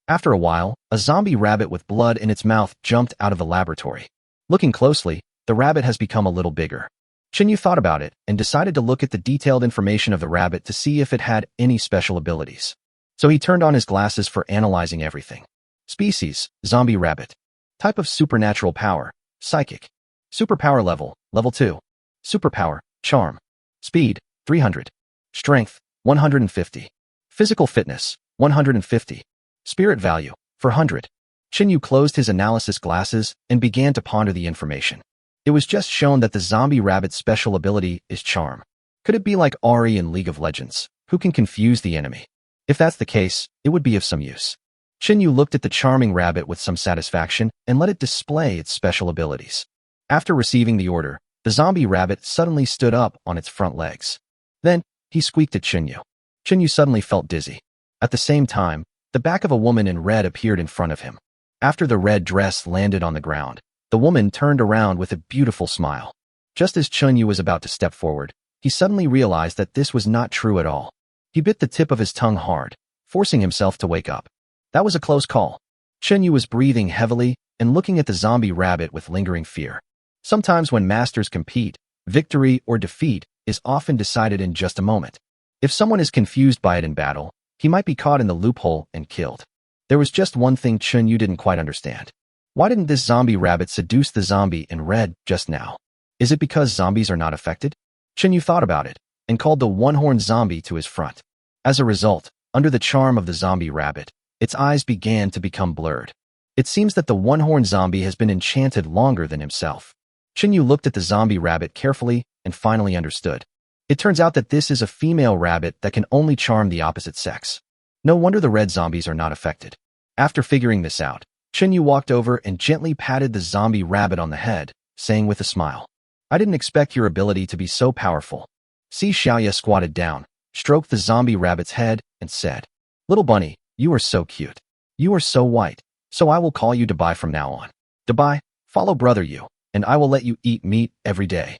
After a while, a zombie rabbit with blood in its mouth jumped out of the laboratory. Looking closely, the rabbit has become a little bigger. Chinyu thought about it and decided to look at the detailed information of the rabbit to see if it had any special abilities. So he turned on his glasses for analyzing everything. Species, zombie rabbit. Type of supernatural power, psychic. Superpower level, level 2. Superpower, charm. Speed, 300. Strength, 150. Physical fitness, 150. Spirit value, 400. Chinyu closed his analysis glasses and began to ponder the information. It was just shown that the zombie rabbit's special ability is charm. Could it be like Ari in League of Legends, who can confuse the enemy? If that's the case, it would be of some use. Chinyu looked at the charming rabbit with some satisfaction and let it display its special abilities. After receiving the order, the zombie rabbit suddenly stood up on its front legs. Then, he squeaked at Chinyu. Chinyu suddenly felt dizzy. At the same time, the back of a woman in red appeared in front of him. After the red dress landed on the ground, the woman turned around with a beautiful smile. Just as Chinyu was about to step forward, he suddenly realized that this was not true at all. He bit the tip of his tongue hard, forcing himself to wake up. That was a close call. Chinyu was breathing heavily and looking at the zombie rabbit with lingering fear. Sometimes when masters compete, victory or defeat is often decided in just a moment. If someone is confused by it in battle, he might be caught in the loophole and killed. There was just one thing Chinyu didn't quite understand. Why didn't this zombie rabbit seduce the zombie in red just now? Is it because zombies are not affected? Chinyu thought about it and called the one-horned zombie to his front. As a result, under the charm of the zombie rabbit, its eyes began to become blurred. It seems that the one-horned zombie has been enchanted longer than himself. Chinyu looked at the zombie rabbit carefully and finally understood. It turns out that this is a female rabbit that can only charm the opposite sex. No wonder the red zombies are not affected. After figuring this out, Chinyu walked over and gently patted the zombie rabbit on the head, saying with a smile, "I didn't expect your ability to be so powerful." Si Xiaoya squatted down, stroked the zombie rabbit's head, and said, "Little bunny, you are so cute. You are so white, so I will call you Dabai from now on. Dabai, follow brother Yu, and I will let you eat meat every day."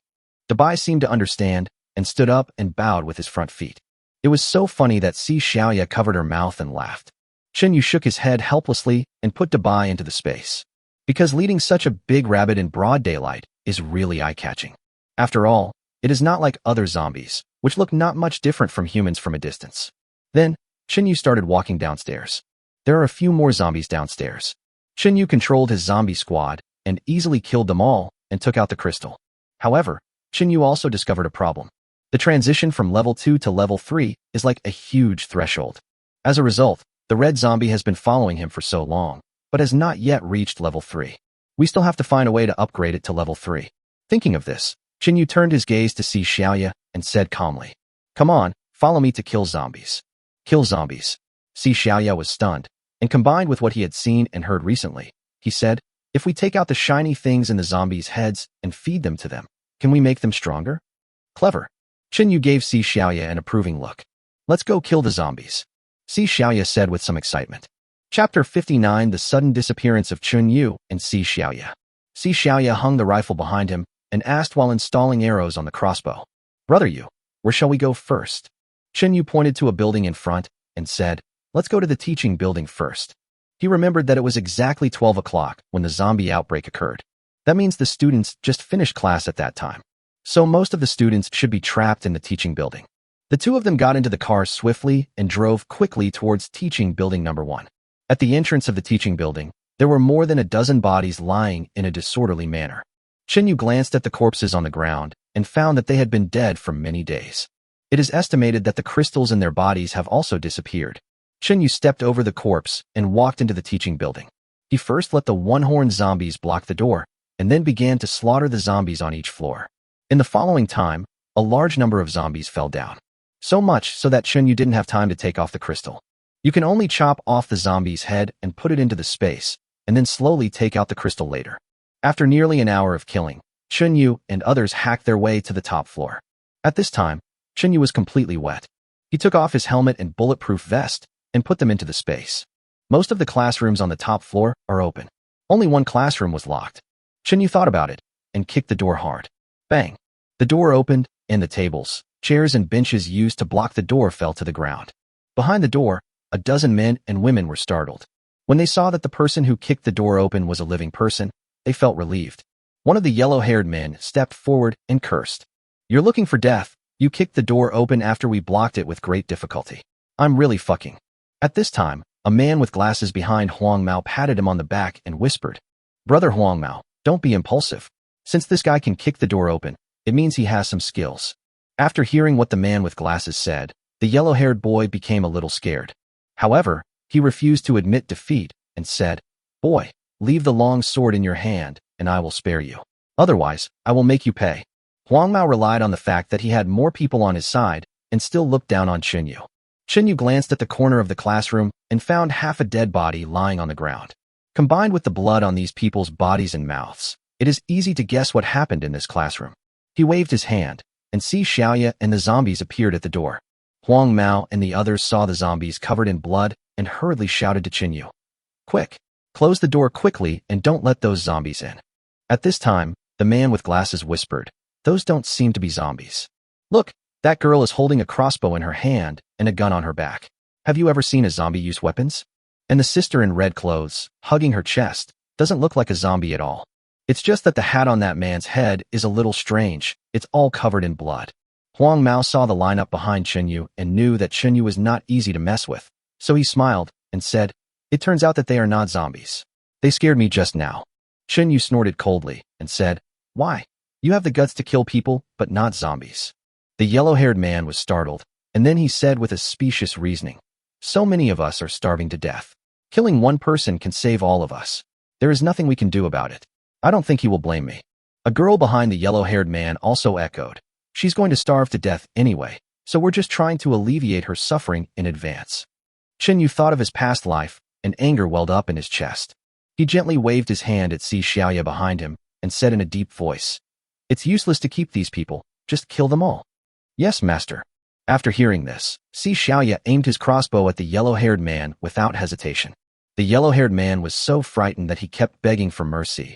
Dabai seemed to understand and stood up and bowed with his front feet. It was so funny that Si Xiaoya covered her mouth and laughed. Chinyu shook his head helplessly and put Dabai into the space. Because leading such a big rabbit in broad daylight is really eye-catching. After all, it is not like other zombies, which look not much different from humans from a distance. Then, Chinyu started walking downstairs. There are a few more zombies downstairs. Chinyu controlled his zombie squad and easily killed them all and took out the crystal. However, Chinyu also discovered a problem. The transition from level 2 to level 3 is like a huge threshold. As a result, the red zombie has been following him for so long, but has not yet reached level 3. We still have to find a way to upgrade it to level 3. Thinking of this, Chinyu turned his gaze to Si Xiaoya and said calmly, "Come on, follow me to kill zombies." Kill zombies. Si Xiaoya was stunned, and combined with what he had seen and heard recently, he said, if we take out the shiny things in the zombies' heads and feed them to them, can we make them stronger? Clever. Chinyu gave Si Xiaoya an approving look. Let's go kill the zombies, Si Xiaoya said with some excitement. Chapter 59: The Sudden Disappearance of Chinyu and Si Xiaoya. Si Xiaoya hung the rifle behind him and asked while installing arrows on the crossbow. Brother Yu, where shall we go first? Chinyu pointed to a building in front and said, let's go to the teaching building first. He remembered that it was exactly 12 o'clock when the zombie outbreak occurred. That means the students just finished class at that time. So most of the students should be trapped in the teaching building. The two of them got into the car swiftly and drove quickly towards teaching building number 1. At the entrance of the teaching building, there were more than a dozen bodies lying in a disorderly manner. Chinyu glanced at the corpses on the ground and found that they had been dead for many days. It is estimated that the crystals in their bodies have also disappeared. Chinyu stepped over the corpse and walked into the teaching building. He first let the one-horned zombies block the door, and then began to slaughter the zombies on each floor. In the following time, a large number of zombies fell down. So much so that Chinyu didn't have time to take off the crystal. You can only chop off the zombie's head and put it into the space, and then slowly take out the crystal later. After nearly an hour of killing, Chinyu and others hacked their way to the top floor. At this time, Chinyu was completely wet. He took off his helmet and bulletproof vest and put them into the space. Most of the classrooms on the top floor are open. Only one classroom was locked. Chinyu thought about it and kicked the door hard. Bang! The door opened, and the tables, chairs, and benches used to block the door fell to the ground. Behind the door, a dozen men and women were startled. When they saw that the person who kicked the door open was a living person, they felt relieved. One of the yellow-haired men stepped forward and cursed. You're looking for death. You kicked the door open after we blocked it with great difficulty. I'm really fucking. At this time, a man with glasses behind Huang Mao patted him on the back and whispered, Brother Huang Mao, don't be impulsive. Since this guy can kick the door open, it means he has some skills. After hearing what the man with glasses said, the yellow-haired boy became a little scared. However, he refused to admit defeat and said, Boy, leave the long sword in your hand, and I will spare you. Otherwise, I will make you pay. Huang Mao relied on the fact that he had more people on his side and still looked down on Chinyu. Chinyu glanced at the corner of the classroom and found half a dead body lying on the ground. Combined with the blood on these people's bodies and mouths, it is easy to guess what happened in this classroom. He waved his hand, and Si Xiaoya and the zombies appeared at the door. Huang Mao and the others saw the zombies covered in blood and hurriedly shouted to Chinyu, Quick! Close the door quickly and don't let those zombies in. At this time, the man with glasses whispered, Those don't seem to be zombies. Look, that girl is holding a crossbow in her hand and a gun on her back. Have you ever seen a zombie use weapons? And the sister in red clothes, hugging her chest, doesn't look like a zombie at all. It's just that the hat on that man's head is a little strange. It's all covered in blood. Huang Mao saw the lineup behind Chinyu and knew that Chinyu was not easy to mess with, so he smiled and said, It turns out that they are not zombies. They scared me just now. Chinyu snorted coldly and said, Why? You have the guts to kill people, but not zombies. The yellow-haired man was startled, and then he said with a specious reasoning, So many of us are starving to death. Killing one person can save all of us. There is nothing we can do about it. I don't think he will blame me. A girl behind the yellow-haired man also echoed, She's going to starve to death anyway, so we're just trying to alleviate her suffering in advance. Chinyu thought of his past life, and anger welled up in his chest. He gently waved his hand at Si Xiaoya behind him and said in a deep voice, It's useless to keep these people, just kill them all. Yes, master. After hearing this, Si Xiaoya aimed his crossbow at the yellow-haired man without hesitation. The yellow-haired man was so frightened that he kept begging for mercy.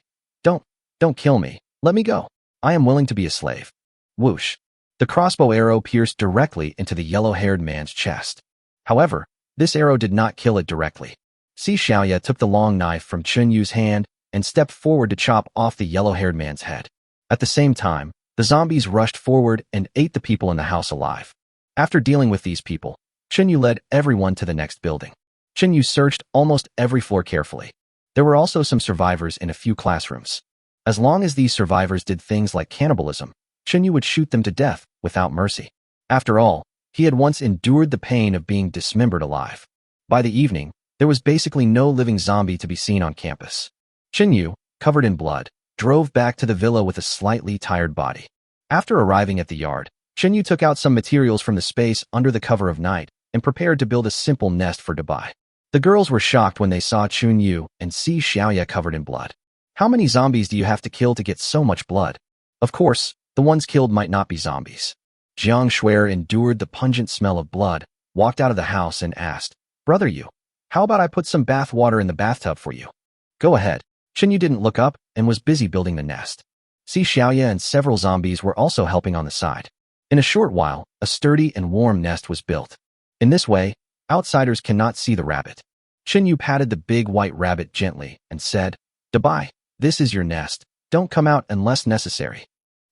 Don't kill me. Let me go. I am willing to be a slave. Whoosh. The crossbow arrow pierced directly into the yellow-haired man's chest. However, this arrow did not kill it directly. Si Xiaoya took the long knife from Chinyu's hand and stepped forward to chop off the yellow-haired man's head. At the same time, the zombies rushed forward and ate the people in the house alive. After dealing with these people, Chinyu led everyone to the next building. Chinyu searched almost every floor carefully. There were also some survivors in a few classrooms. As long as these survivors did things like cannibalism, Chinyu would shoot them to death without mercy. After all, he had once endured the pain of being dismembered alive. By the evening, there was basically no living zombie to be seen on campus. Chinyu, covered in blood, drove back to the villa with a slightly tired body. After arriving at the yard, Chinyu took out some materials from the space under the cover of night and prepared to build a simple nest for Dubai. The girls were shocked when they saw Chun Yu and Si Xiaoya covered in blood. How many zombies do you have to kill to get so much blood? Of course, the ones killed might not be zombies. Jiang Shuer endured the pungent smell of blood, walked out of the house and asked, "Brother Yu, how about I put some bath water in the bathtub for you?" "Go ahead." Chun Yu didn't look up and was busy building the nest. Si Xiaoya and several zombies were also helping on the side. In a short while, a sturdy and warm nest was built. In this way, outsiders cannot see the rabbit. Chun Yu patted the big white rabbit gently and said, "Dabai, this is your nest. Don't come out unless necessary."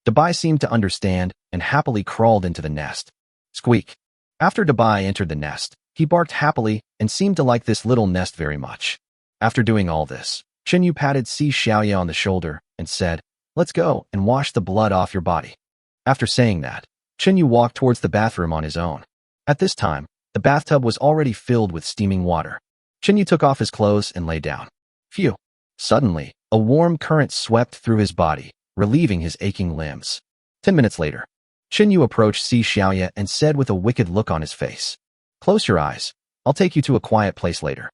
Dabai seemed to understand and happily crawled into the nest. Squeak. After Dabai entered the nest, he barked happily and seemed to like this little nest very much. After doing all this, Chun Yu patted Si Xiaoya on the shoulder and said, "Let's go and wash the blood off your body." After saying that, Chun Yu walked towards the bathroom on his own. At this time, the bathtub was already filled with steaming water. Chun Yu took off his clothes and lay down. Phew! Suddenly, a warm current swept through his body, relieving his aching limbs. 10 minutes later, Chun Yu approached Si Xiaoya and said with a wicked look on his face, "Close your eyes. I'll take you to a quiet place later."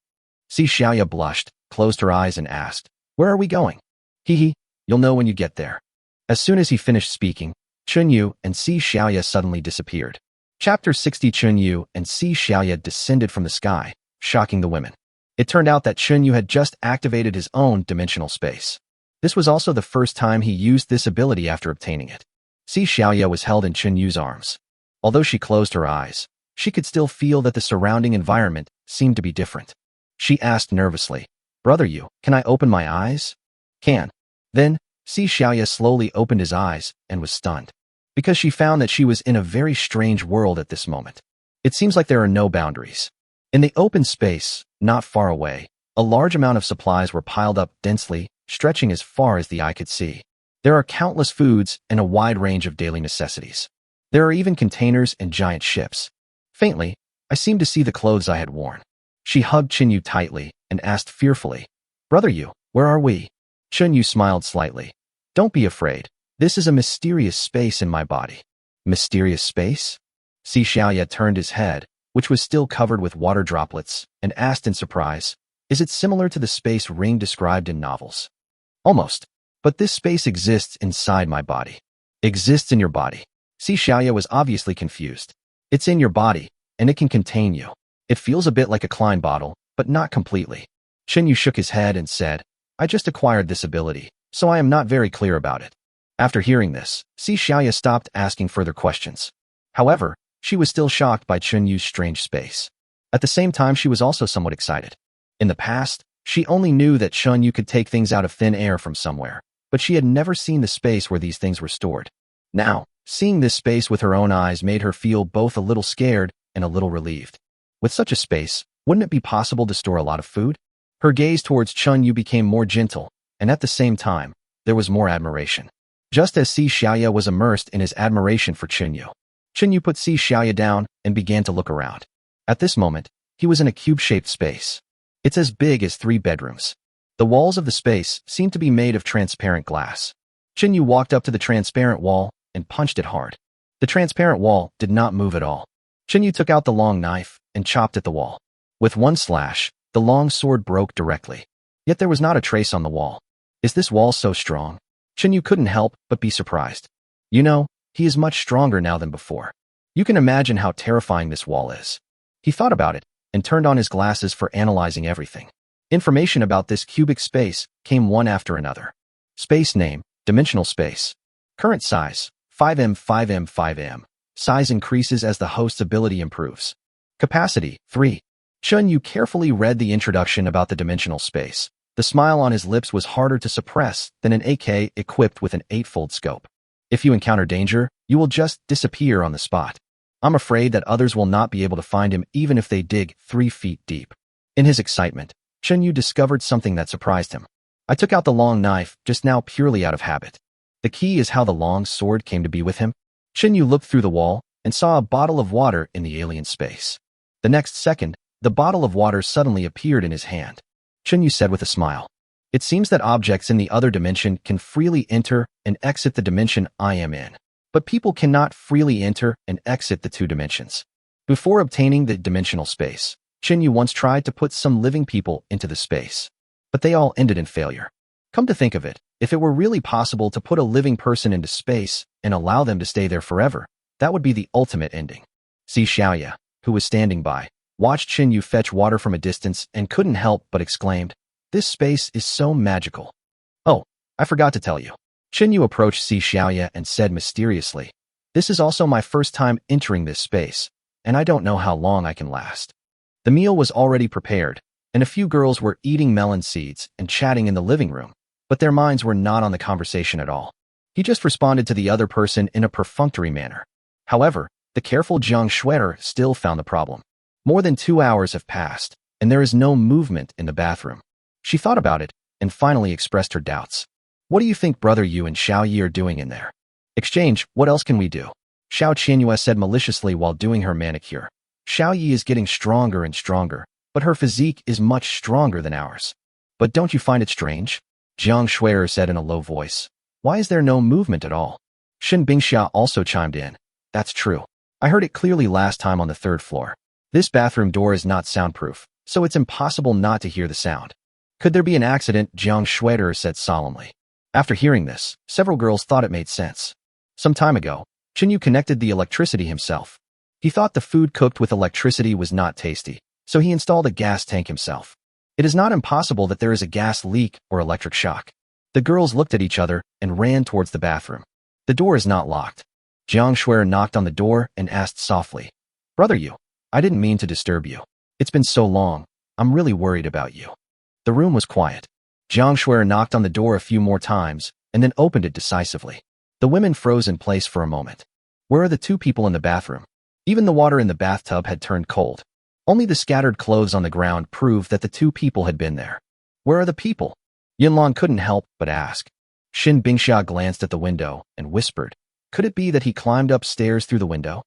Si Xiaoya blushed, closed her eyes and asked, "Where are we going?" "Hee, you'll know when you get there." As soon as he finished speaking, Chun Yu and Si Xiaoya suddenly disappeared. Chapter 60. Chun Yu and Si Xiaoya descended from the sky, shocking the women. It turned out that Chun Yu had just activated his own dimensional space. This was also the first time he used this ability after obtaining it. Si Xiaoya was held in Chun Yu's arms. Although she closed her eyes, she could still feel that the surrounding environment seemed to be different. She asked nervously, "Brother Yu, can I open my eyes?" "Can." Then, Si Xiaoya slowly opened his eyes and was stunned, because she found that she was in a very strange world at this moment. It seems like there are no boundaries. In the open space, not far away, a large amount of supplies were piled up densely, stretching as far as the eye could see. There are countless foods and a wide range of daily necessities. There are even containers and giant ships. Faintly, I seemed to see the clothes I had worn. She hugged Chun Yu tightly and asked fearfully, "Brother Yu, where are we?" Chun Yu smiled slightly. "Don't be afraid. This is a mysterious space in my body." "Mysterious space?" Si Xiaoya turned his head, which was still covered with water droplets, and asked in surprise, "Is it similar to the space ring described in novels?" "Almost. But this space exists inside my body." "Exists in your body?" Si Xiaoya was obviously confused. "It's in your body, and it can contain you. It feels a bit like a Klein bottle, but not completely." Chun Yu shook his head and said, "I just acquired this ability, so I am not very clear about it." After hearing this, Si Xiaoya stopped asking further questions. However, she was still shocked by Chun Yu's strange space. At the same time, she was also somewhat excited. In the past, she only knew that Chun Yu could take things out of thin air from somewhere, but she had never seen the space where these things were stored. Now, seeing this space with her own eyes made her feel both a little scared and a little relieved. With such a space, wouldn't it be possible to store a lot of food? Her gaze towards Chun Yu became more gentle, and at the same time, there was more admiration. Just as Si Xiaoya was immersed in his admiration for Chun Yu put Si Xiaoya down and began to look around. At this moment, he was in a cube-shaped space. It's as big as 3 bedrooms. The walls of the space seemed to be made of transparent glass. Chun Yu walked up to the transparent wall and punched it hard. The transparent wall did not move at all. Chun Yu took out the long knife and chopped at the wall. With one slash, the long sword broke directly. Yet there was not a trace on the wall. Is this wall so strong? Chun Yu couldn't help but be surprised. You know, he is much stronger now than before. You can imagine how terrifying this wall is. He thought about it and turned on his glasses for analyzing everything. Information about this cubic space came one after another. Space name, dimensional space. Current size, 5M 5M 5M. Size increases as the host's ability improves. Capacity, 3. Chun Yu carefully read the introduction about the dimensional space. The smile on his lips was harder to suppress than an AK equipped with an 8-fold scope. If you encounter danger, you will just disappear on the spot. I'm afraid that others will not be able to find him even if they dig 3 feet deep. In his excitement, Chun Yu discovered something that surprised him. I took out the long knife just now purely out of habit. The key is how the long sword came to be with him. Chun Yu looked through the wall and saw a bottle of water in the alien space. The next second, the bottle of water suddenly appeared in his hand. Chun Yu said with a smile, "It seems that objects in the other dimension can freely enter and exit the dimension I am in, but people cannot freely enter and exit the 2 dimensions." Before obtaining the dimensional space, Yu once tried to put some living people into the space, but they all ended in failure. Come to think of it, if it were really possible to put a living person into space and allow them to stay there forever, that would be the ultimate ending. Si Xiaoya, who was standing by, watched Yu fetch water from a distance and couldn't help but exclaimed, "This space is so magical." "Oh, I forgot to tell you." Yu approached Si Xiaoya and said mysteriously, "This is also my first time entering this space, and I don't know how long I can last." The meal was already prepared, and a few girls were eating melon seeds and chatting in the living room, but their minds were not on the conversation at all. He just responded to the other person in a perfunctory manner. However, the careful Jiang Shuer still found the problem. More than 2 hours have passed, and there is no movement in the bathroom. She thought about it and finally expressed her doubts. "What do you think Brother Yu and Xiao Yi are doing in there?" "Exchange, what else can we do?" Xiao Qianyue said maliciously while doing her manicure. "Xiao Yi is getting stronger and stronger, but her physique is much stronger than ours." "But don't you find it strange?" Jiang Shuer said in a low voice. "Why is there no movement at all?" Shen Bingxia also chimed in. "That's true. I heard it clearly last time on the 3rd floor. This bathroom door is not soundproof, so it's impossible not to hear the sound." "Could there be an accident?" Jiang Shuer said solemnly. After hearing this, several girls thought it made sense. Some time ago, Yu connected the electricity himself. He thought the food cooked with electricity was not tasty, so he installed a gas tank himself. It is not impossible that there is a gas leak or electric shock. The girls looked at each other and ran towards the bathroom. The door is not locked. Jiang Shuer knocked on the door and asked softly, "Brother Yu, I didn't mean to disturb you. It's been so long. I'm really worried about you." The room was quiet. Jiang Shuer knocked on the door a few more times and then opened it decisively. The women froze in place for a moment. Where are the 2 people in the bathroom? Even the water in the bathtub had turned cold. Only the scattered clothes on the ground proved that the 2 people had been there. Where are the people? Yinlong couldn't help but ask. Shin Bingxia glanced at the window and whispered, "Could it be that he climbed upstairs through the window?"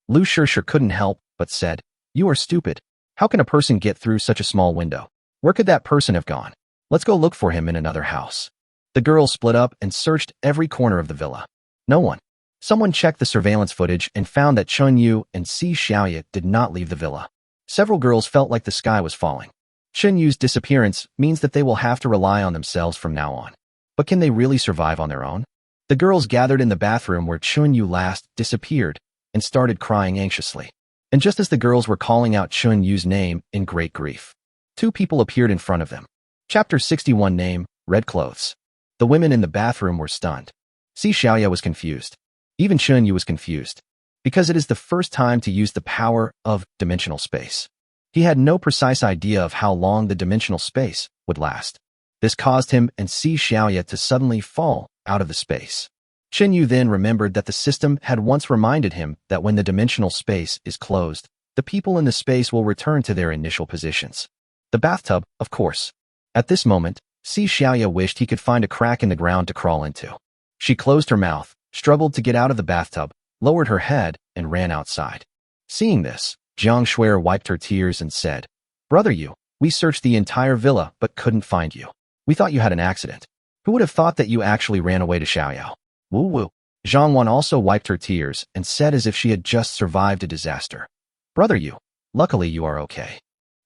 Lu Shishir couldn't help but said, "You are stupid. How can a person get through such a small window? Where could that person have gone? Let's go look for him in another house." The girls split up and searched every corner of the villa. No one. Someone checked the surveillance footage and found that Chun Yu and Si Xiaoya did not leave the villa. Several girls felt like the sky was falling. Chun Yu's disappearance means that they will have to rely on themselves from now on. But can they really survive on their own? The girls gathered in the bathroom where Chun Yu last disappeared and started crying anxiously. And just as the girls were calling out Chun Yu's name in great grief, 2 people appeared in front of them. Chapter 61 Name, Red Clothes. The women in the bathroom were stunned. Si Xiaoya was confused. Even Chun Yu was confused, because it is the first time to use the power of dimensional space. He had no precise idea of how long the dimensional space would last. This caused him and Si Xiaoya to suddenly fall out of the space. Chun Yu then remembered that the system had once reminded him that when the dimensional space is closed, the people in the space will return to their initial positions. The bathtub, of course. At this moment, Si Xiaoya wished he could find a crack in the ground to crawl into. She closed her mouth, struggled to get out of the bathtub, lowered her head, and ran outside. Seeing this, Jiang Shuer wiped her tears and said, "Brother Yu, we searched the entire villa but couldn't find you. We thought you had an accident. Who would have thought that you actually ran away to Xiaoyao?" "Woo woo." Zhang Wan also wiped her tears and said as if she had just survived a disaster, "Brother Yu, luckily you are okay."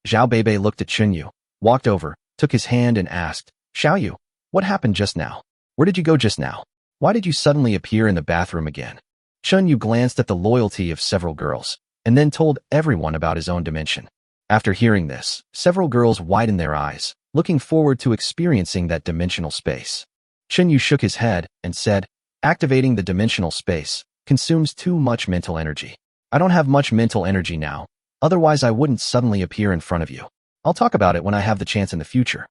Zhao Beibei looked at Chun Yu, walked over, took his hand and asked, "Xiao Yu, what happened just now? Where did you go just now? Why did you suddenly appear in the bathroom again?" Chun Yu glanced at the loyalty of several girls, and then told everyone about his own dimension. After hearing this, several girls widened their eyes, looking forward to experiencing that dimensional space. Chun Yu shook his head and said, "Activating the dimensional space consumes too much mental energy. I don't have much mental energy now, otherwise I wouldn't suddenly appear in front of you. I'll talk about it when I have the chance in the future."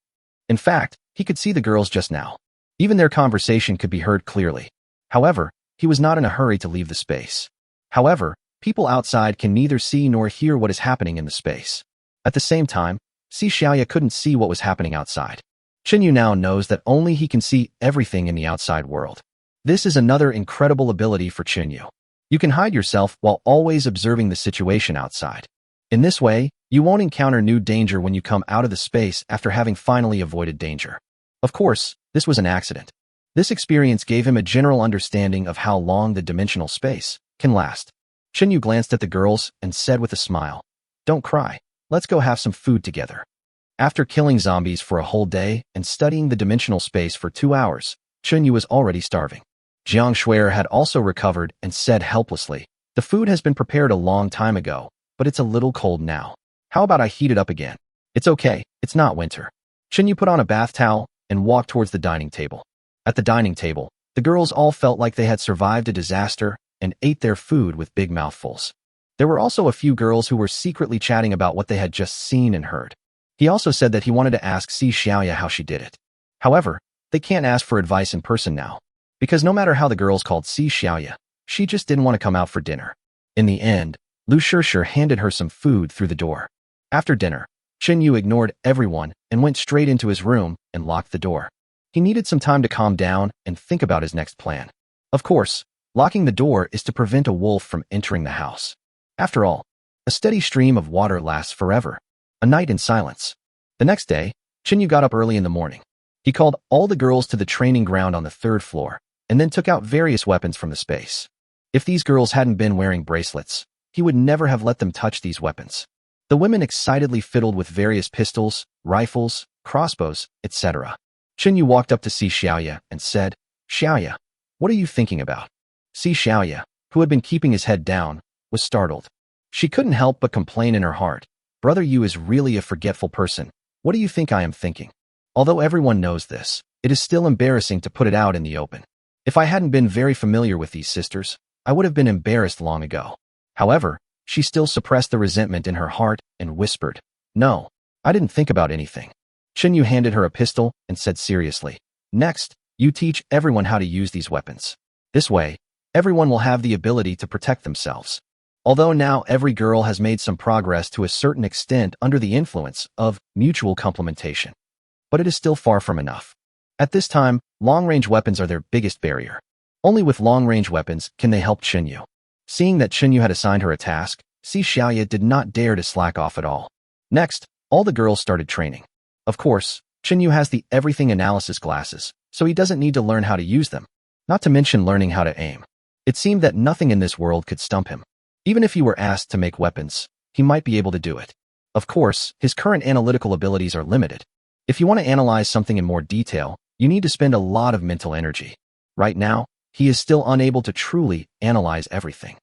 In fact, he could see the girls just now. Even their conversation could be heard clearly. However, he was not in a hurry to leave the space. However, people outside can neither see nor hear what is happening in the space. At the same time, Si Xiaoya couldn't see what was happening outside. Chun Yu now knows that only he can see everything in the outside world. This is another incredible ability for Chun Yu. You can hide yourself while always observing the situation outside. In this way, you won't encounter new danger when you come out of the space after having finally avoided danger. Of course, this was an accident. This experience gave him a general understanding of how long the dimensional space can last. Chun Yu glanced at the girls and said with a smile, "Don't cry. Let's go have some food together. After killing zombies for a whole day and studying the dimensional space for 2 hours, Chunyu was already starving. Jiang Shuer had also recovered and said helplessly, "The food has been prepared a long time ago, but it's a little cold now. How about I heat it up again?" "It's okay, it's not winter." Chunyu put on a bath towel and walked towards the dining table. At the dining table, the girls all felt like they had survived a disaster and ate their food with big mouthfuls. There were also a few girls who were secretly chatting about what they had just seen and heard. He also said that he wanted to ask Si Xiaoya how she did it. However, they can't ask for advice in person now, because no matter how the girls called Si Xiaoya, she just didn't want to come out for dinner. In the end, Lu Shishir handed her some food through the door. After dinner, Chunyu ignored everyone and went straight into his room and locked the door. He needed some time to calm down and think about his next plan. Of course, locking the door is to prevent a wolf from entering the house. After all, a steady stream of water lasts forever. A night in silence. The next day, Chunyu got up early in the morning. He called all the girls to the training ground on the 3rd floor and then took out various weapons from the space. If these girls hadn't been wearing bracelets, he would never have let them touch these weapons. The women excitedly fiddled with various pistols, rifles, crossbows, etc. Chunyu walked up to Si Xiaoya and said, "Xiaoya, what are you thinking about?" Si Xiaoya, who had been keeping his head down, was startled. She couldn't help but complain in her heart, "Brother Yu is really a forgetful person. What do you think I am thinking?" Although everyone knows this, it is still embarrassing to put it out in the open. If I hadn't been very familiar with these sisters, I would have been embarrassed long ago. However, she still suppressed the resentment in her heart and whispered, "No, I didn't think about anything." Chunyu handed her a pistol and said seriously, "Next, you teach everyone how to use these weapons. This way, everyone will have the ability to protect themselves." Although now every girl has made some progress to a certain extent under the influence of mutual complementation. But it is still far from enough. At this time, long-range weapons are their biggest barrier. Only with long-range weapons can they help Chunyu. Seeing that Chunyu had assigned her a task, Si Xiaoya did not dare to slack off at all. Next, all the girls started training. Of course, Chunyu has the everything analysis glasses, so he doesn't need to learn how to use them, not to mention learning how to aim. It seemed that nothing in this world could stump him. Even if he were asked to make weapons, he might be able to do it. Of course, his current analytical abilities are limited. If you want to analyze something in more detail, you need to spend a lot of mental energy. Right now, he is still unable to truly analyze everything.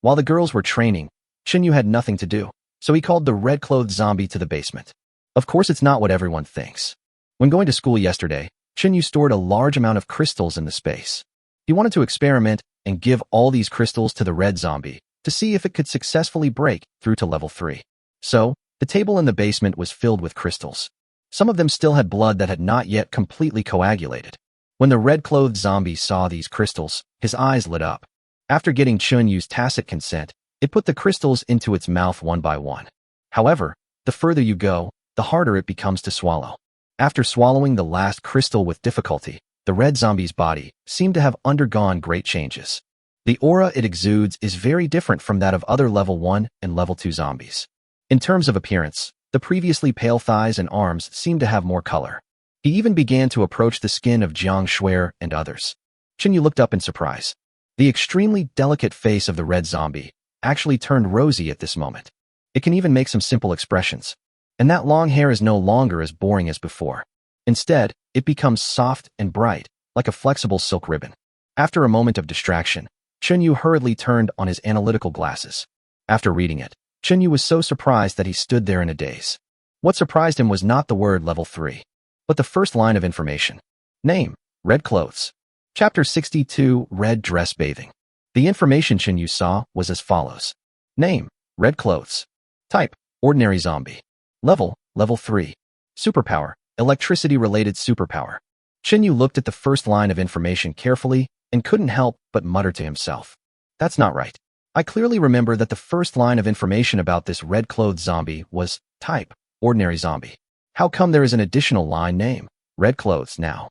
While the girls were training, Chunyu had nothing to do, so he called the red-clothed zombie to the basement. Of course, it's not what everyone thinks. When going to school yesterday, Chunyu stored a large amount of crystals in the space. He wanted to experiment and give all these crystals to the red zombie to see if it could successfully break through to level 3. So, the table in the basement was filled with crystals. Some of them still had blood that had not yet completely coagulated. When the red-clothed zombie saw these crystals, his eyes lit up. After getting Chunyu's tacit consent, it put the crystals into its mouth one by one. However, the further you go, the harder it becomes to swallow. After swallowing the last crystal with difficulty, the red zombie's body seemed to have undergone great changes. The aura it exudes is very different from that of other level 1 and level 2 zombies. In terms of appearance, the previously pale thighs and arms seemed to have more color. He even began to approach the skin of Jiang Shuer and others. Chunyu looked up in surprise. The extremely delicate face of the red zombie actually turned rosy at this moment. It can even make some simple expressions. And that long hair is no longer as boring as before. Instead, it becomes soft and bright, like a flexible silk ribbon. After a moment of distraction, Chunyu hurriedly turned on his analytical glasses. After reading it, Chunyu was so surprised that he stood there in a daze. What surprised him was not the word level 3, but the first line of information. Name, red clothes. Chapter 62, red dress bathing. The information Chunyu saw was as follows. Name, red clothes. Type, ordinary zombie. Level 3. Superpower, electricity-related superpower. Chunyu looked at the first line of information carefully and couldn't help but mutter to himself. That's not right. I clearly remember that the first line of information about this red-clothed zombie was type, ordinary zombie. How come there is an additional line name, red clothes now?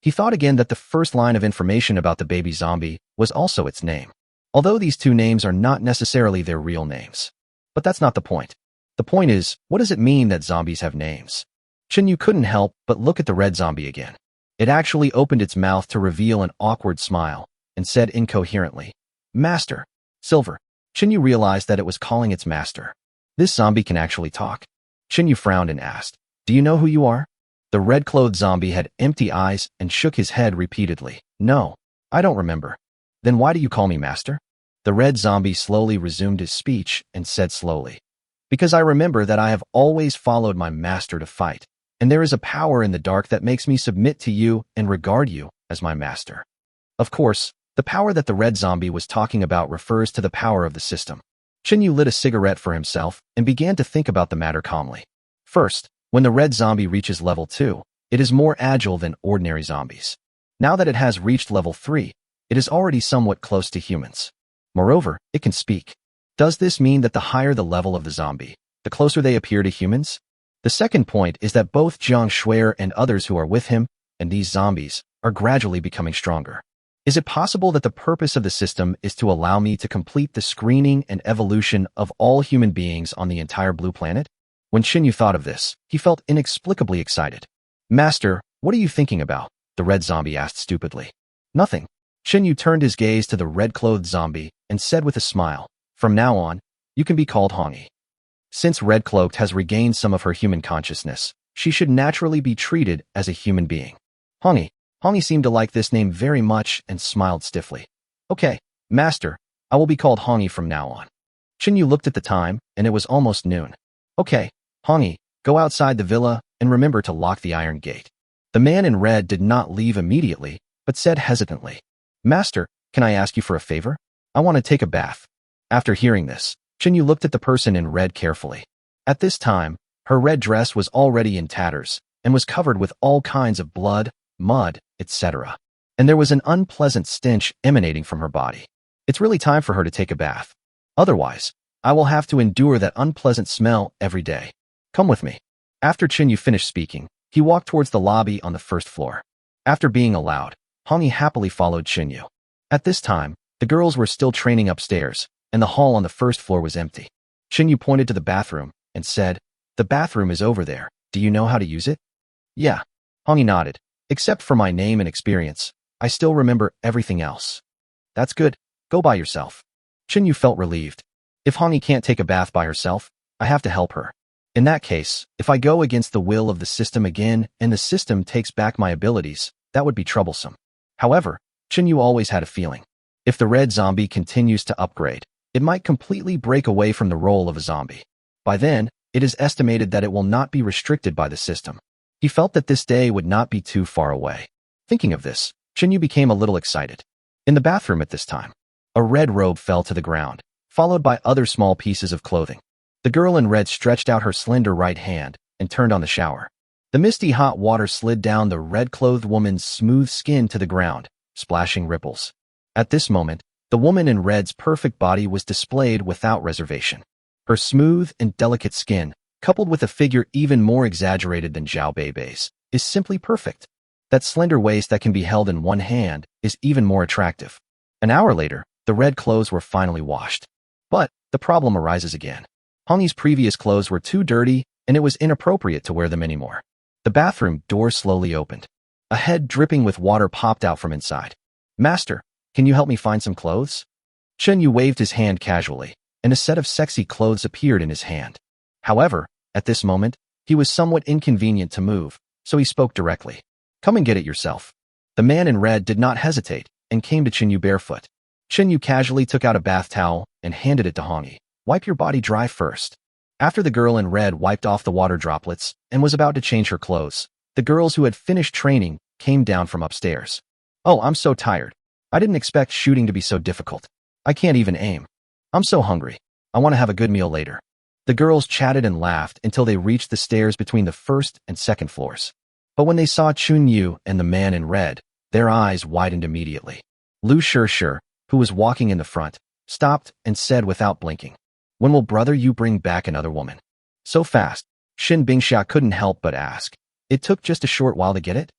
He thought again that the first line of information about the baby zombie was also its name, although these two names are not necessarily their real names. But that's not the point. The point is, what does it mean that zombies have names? Chunyu couldn't help but look at the red zombie again. It actually opened its mouth to reveal an awkward smile and said incoherently, Master. Silver. Chunyu realized that it was calling its master. This zombie can actually talk. Chinyu frowned and asked, do you know who you are? The red-clothed zombie had empty eyes and shook his head repeatedly. No, I don't remember. Then why do you call me master? The red zombie slowly resumed his speech and said slowly, because I remember that I have always followed my master to fight, and there is a power in the dark that makes me submit to you and regard you as my master. Of course, the power that the red zombie was talking about refers to the power of the system. Chinyu lit a cigarette for himself and began to think about the matter calmly. First, when the red zombie reaches level 2, it is more agile than ordinary zombies. Now that it has reached level 3, it is already somewhat close to humans. Moreover, it can speak. Does this mean that the higher the level of the zombie, the closer they appear to humans? The second point is that both Jiang Shuer and others who are with him, and these zombies, are gradually becoming stronger. Is it possible that the purpose of the system is to allow me to complete the screening and evolution of all human beings on the entire blue planet? When Chinyu thought of this, he felt inexplicably excited. Master, what are you thinking about? The red zombie asked stupidly. Nothing. Chinyu turned his gaze to the red-clothed zombie and said with a smile, from now on, you can be called Hongi. Since Red-Cloaked has regained some of her human consciousness, she should naturally be treated as a human being. Hongi. Hongi seemed to like this name very much and smiled stiffly. Okay, master, I will be called Hongi from now on. Chinyu looked at the time, and it was almost noon. Okay, Hongi, go outside the villa and remember to lock the iron gate. The man in red did not leave immediately, but said hesitantly, Master, can I ask you for a favor? I want to take a bath. After hearing this, Chinyu looked at the person in red carefully. At this time, her red dress was already in tatters and was covered with all kinds of blood, mud, etc. And there was an unpleasant stench emanating from her body. It's really time for her to take a bath. Otherwise, I will have to endure that unpleasant smell every day. Come with me. After Chinyu finished speaking, he walked towards the lobby on the first floor. After being allowed, Hongi happily followed Chinyu. At this time, the girls were still training upstairs, and the hall on the first floor was empty. Chinyu pointed to the bathroom and said, the bathroom is over there. Do you know how to use it? Yeah. Hongi nodded. Except for my name and experience, I still remember everything else. That's good. Go by yourself. Chinyu felt relieved. If Hongi can't take a bath by herself, I have to help her. In that case, if I go against the will of the system again and the system takes back my abilities, that would be troublesome. However, Chinyu always had a feeling. If the red zombie continues to upgrade, it might completely break away from the role of a zombie. By then, it is estimated that it will not be restricted by the system. He felt that this day would not be too far away. Thinking of this, Chinyu became a little excited. In the bathroom at this time, a red robe fell to the ground, followed by other small pieces of clothing. The girl in red stretched out her slender right hand and turned on the shower. The misty hot water slid down the red-clothed woman's smooth skin to the ground, splashing ripples. At this moment, the woman in red's perfect body was displayed without reservation. Her smooth and delicate skin, coupled with a figure even more exaggerated than Zhao Beibei's, is simply perfect. That slender waist that can be held in one hand is even more attractive. An hour later, the red clothes were finally washed. But the problem arises again. Hongi's previous clothes were too dirty, and it was inappropriate to wear them anymore. The bathroom door slowly opened. A head dripping with water popped out from inside. Master, can you help me find some clothes? Chinyu waved his hand casually, and a set of sexy clothes appeared in his hand. However, at this moment, he was somewhat inconvenient to move, so he spoke directly. Come and get it yourself. The man in red did not hesitate and came to Chinyu barefoot. Chinyu casually took out a bath towel and handed it to Hongi. Wipe your body dry first. After the girl in red wiped off the water droplets and was about to change her clothes, the girls who had finished training came down from upstairs. Oh, I'm so tired. I didn't expect shooting to be so difficult. I can't even aim. I'm so hungry. I want to have a good meal later. The girls chatted and laughed until they reached the stairs between the first and second floors. But when they saw Chunyu and the man in red, their eyes widened immediately. Lu Shishir, who was walking in the front, stopped and said without blinking, When will brother you bring back another woman? So fast, Xin Bingxia couldn't help but ask. It took just a short while to get it?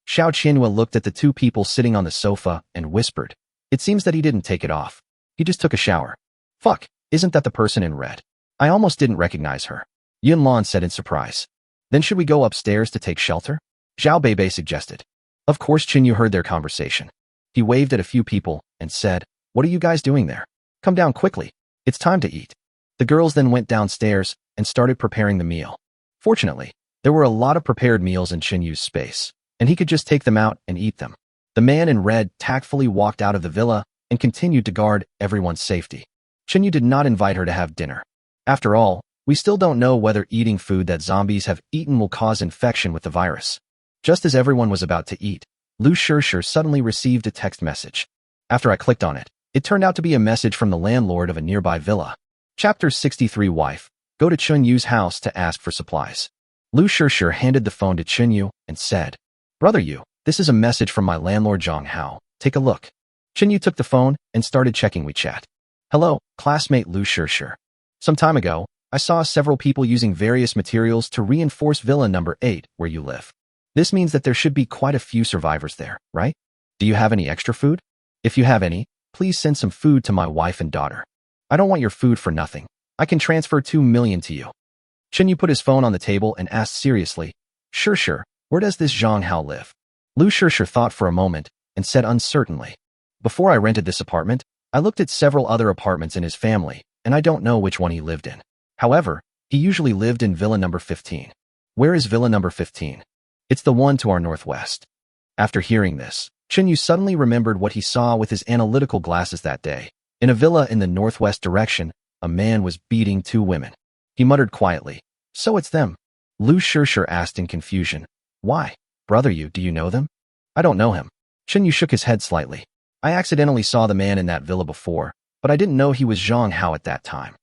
Xiao Qianhua looked at the two people sitting on the sofa and whispered. It seems that he didn't take it off. He just took a shower. Fuck, isn't that the person in red? I almost didn't recognize her. Yun Lan said in surprise. Then should we go upstairs to take shelter? Zhao Beibei suggested. Of course Chinyu heard their conversation. He waved at a few people and said, What are you guys doing there? Come down quickly. It's time to eat. The girls then went downstairs and started preparing the meal. Fortunately, there were a lot of prepared meals in Qinyu's space, and he could just take them out and eat them. The man in red tactfully walked out of the villa and continued to guard everyone's safety. Qinyu did not invite her to have dinner. After all, we still don't know whether eating food that zombies have eaten will cause infection with the virus. Just as everyone was about to eat, Lu Shishir suddenly received a text message. After I clicked on it, it turned out to be a message from the landlord of a nearby villa. Chapter 63 Wife, go to Chunyu's house to ask for supplies. Lu Shishir handed the phone to Qinyu and said, Brother Yu, this is a message from my landlord Zhang Hao. Take a look. Qinyu took the phone and started checking WeChat. Hello, classmate Lu Shishir. Some time ago, I saw several people using various materials to reinforce Villa number 8 where you live. This means that there should be quite a few survivors there, right? Do you have any extra food? If you have any, please send some food to my wife and daughter. I don't want your food for nothing. I can transfer 2 million to you. Qinyu put his phone on the table and asked seriously, Sure, where does this Zhang Hao live? Lu Shishir thought for a moment and said uncertainly, Before I rented this apartment, I looked at several other apartments in his family, and I don't know which one he lived in. However, he usually lived in Villa number 15. Where is Villa number 15? It's the one to our northwest. After hearing this, Qinyu suddenly remembered what he saw with his analytical glasses that day. In a villa in the northwest direction, a man was beating 2 women. He muttered quietly, So it's them. Lu Shishir asked in confusion, Why? Brother Yu, do you know them? I don't know him. Qinyu shook his head slightly. I accidentally saw the man in that villa before, but I didn't know he was Zhang Hao at that time.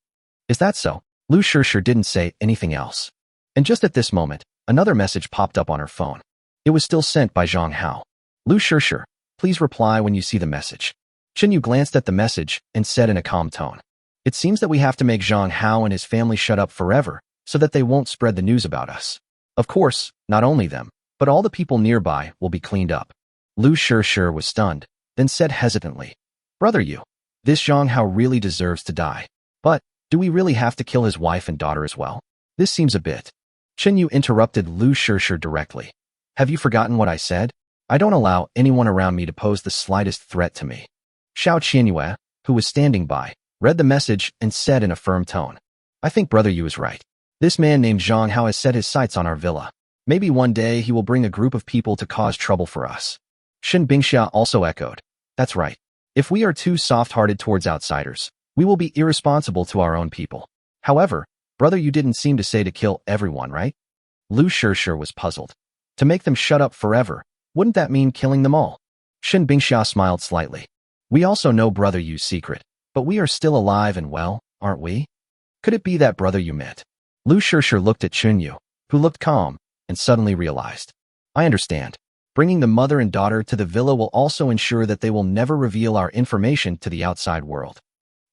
Is that so? Lu Shishir didn't say anything else. And just at this moment, another message popped up on her phone. It was still sent by Zhang Hao. Lu Shishir, please reply when you see the message. Qinyu glanced at the message and said in a calm tone, It seems that we have to make Zhang Hao and his family shut up forever so that they won't spread the news about us. Of course, not only them, but all the people nearby will be cleaned up. Lu Shishir was stunned, then said hesitantly, Brother Yu, this Zhang Hao really deserves to die. But, do we really have to kill his wife and daughter as well? This seems a bit. Qinyu interrupted Lu Shishir directly. Have you forgotten what I said? I don't allow anyone around me to pose the slightest threat to me. Xiao Qianyue, who was standing by, read the message and said in a firm tone, I think Brother Yu is right. This man named Zhang Hao has set his sights on our villa. Maybe one day he will bring a group of people to cause trouble for us. Shen Bingxia also echoed, That's right. If we are too soft-hearted towards outsiders, we will be irresponsible to our own people. However, Brother Yu didn't seem to say to kill everyone, right? Lu Shishir was puzzled. To make them shut up forever, wouldn't that mean killing them all? Shen Bingxia smiled slightly. We also know Brother Yu's secret, but we are still alive and well, aren't we? Could it be that Brother Yu meant? Lu Shishir looked at Qinyu, who looked calm, and suddenly realized. I understand. Bringing the mother and daughter to the villa will also ensure that they will never reveal our information to the outside world.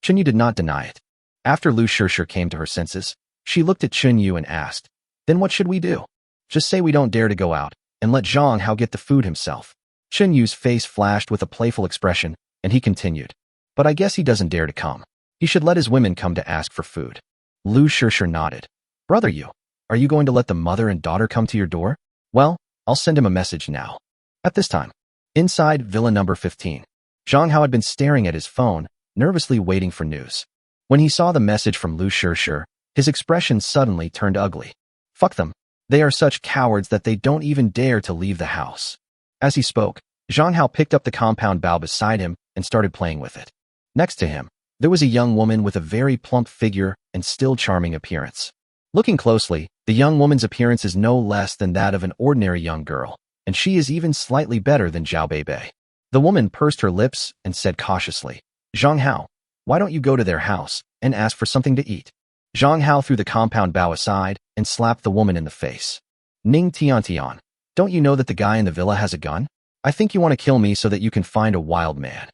Qinyu did not deny it. After Lu Shishir came to her senses, she looked at Qinyu and asked, Then what should we do? Just say we don't dare to go out, and let Zhang Hao get the food himself. Qinyu's face flashed with a playful expression, and he continued, But I guess he doesn't dare to come. He should let his women come to ask for food. Lu Shishir nodded. Brother Yu, are you going to let the mother and daughter come to your door? Well, I'll send him a message now. At this time, inside Villa number 15, Zhang Hao had been staring at his phone, nervously waiting for news. When he saw the message from Lu Shishir, his expression suddenly turned ugly. Fuck them. They are such cowards that they don't even dare to leave the house. As he spoke, Zhang Hao picked up the compound bow beside him and started playing with it. Next to him, there was a young woman with a very plump figure and still charming appearance. Looking closely, the young woman's appearance is no less than that of an ordinary young girl, and she is even slightly better than Zhao Beibei. The woman pursed her lips and said cautiously, Zhang Hao, why don't you go to their house and ask for something to eat? Zhang Hao threw the compound bow aside and slapped the woman in the face. Ning Tian, don't you know that the guy in the villa has a gun? I think you want to kill me so that you can find a wild man.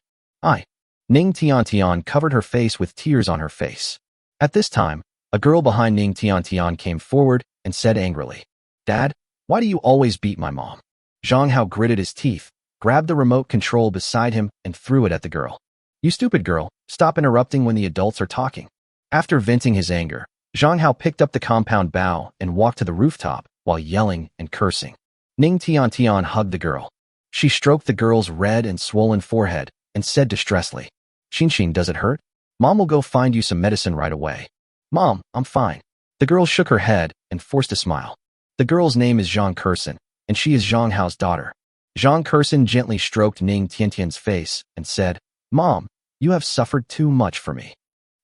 Ning Tian covered her face with tears on her face. At this time, a girl behind Ning Tian came forward and said angrily, Dad, why do you always beat my mom? Zhang Hao gritted his teeth, grabbed the remote control beside him and threw it at the girl. You stupid girl, stop interrupting when the adults are talking. After venting his anger, Zhang Hao picked up the compound bow and walked to the rooftop while yelling and cursing. Ning Tian hugged the girl. She stroked the girl's red and swollen forehead and said distressfully, Xin, does it hurt? Mom will go find you some medicine right away. Mom, I'm fine. The girl shook her head and forced a smile. The girl's name is Zhang Kursen, and she is Zhang Hao's daughter. Zhang Kursen gently stroked Ning Tiantian's face and said, Mom, you have suffered too much for me.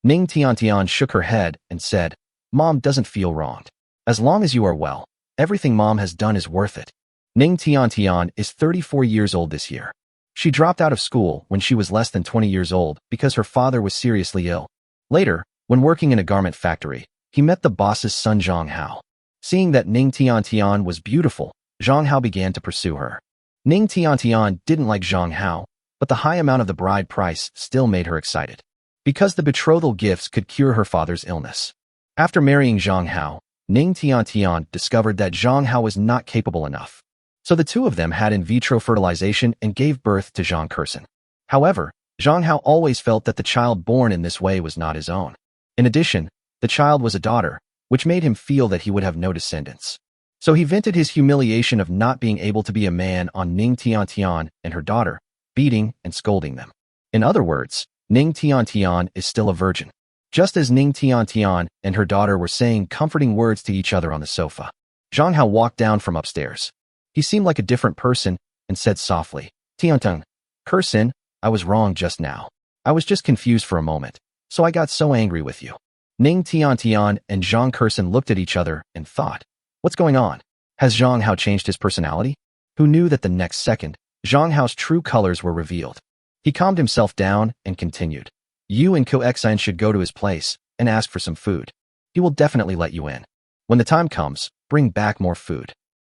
Ning Tiantian shook her head and said, Mom doesn't feel wronged. As long as you are well, everything Mom has done is worth it. Ning Tiantian is 34 years old this year. She dropped out of school when she was less than 20 years old because her father was seriously ill. Later, when working in a garment factory, he met the boss's son Zhang Hao. Seeing that Ning Tiantian was beautiful, Zhang Hao began to pursue her. Ning Tiantian didn't like Zhang Hao, but the high amount of the bride price still made her excited. Because the betrothal gifts could cure her father's illness. After marrying Zhang Hao, Ning Tiantian discovered that Zhang Hao was not capable enough. So the two of them had in vitro fertilization and gave birth to Zhang Kursen. However, Zhang Hao always felt that the child born in this way was not his own. In addition, the child was a daughter, which made him feel that he would have no descendants. So he vented his humiliation of not being able to be a man on Ning Tiantian and her daughter, beating and scolding them. In other words, Ning Tiantian is still a virgin. Just as Ning Tiantian and her daughter were saying comforting words to each other on the sofa, Zhang Hao walked down from upstairs. He seemed like a different person and said softly, Tiantian, Kursen, I was wrong just now. I was just confused for a moment, so I got so angry with you. Ning Tiantian and Zhang Kursen looked at each other and thought, what's going on? Has Zhang Hao changed his personality? Who knew that the next second, Zhang Hao's true colors were revealed? He calmed himself down and continued, you and Ko-Exin should go to his place and ask for some food. He will definitely let you in. When the time comes, bring back more food.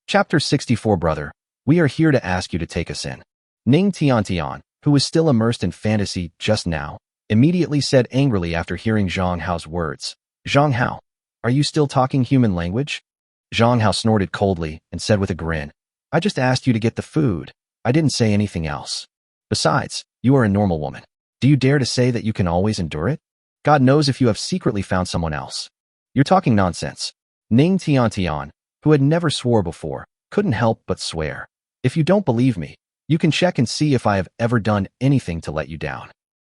Chapter 64 Brother, we are here to ask you to take us in. Ning Tiantian, who was still immersed in fantasy just now, immediately said angrily after hearing Zhang Hao's words, Zhang Hao, are you still talking human language? Zhang Hao snorted coldly and said with a grin, I just asked you to get the food. I didn't say anything else. Besides, you are a normal woman. Do you dare to say that you can always endure it? God knows if you have secretly found someone else. You're talking nonsense. Ning Tiantian, who had never swore before, couldn't help but swear. If you don't believe me, you can check and see if I have ever done anything to let you down.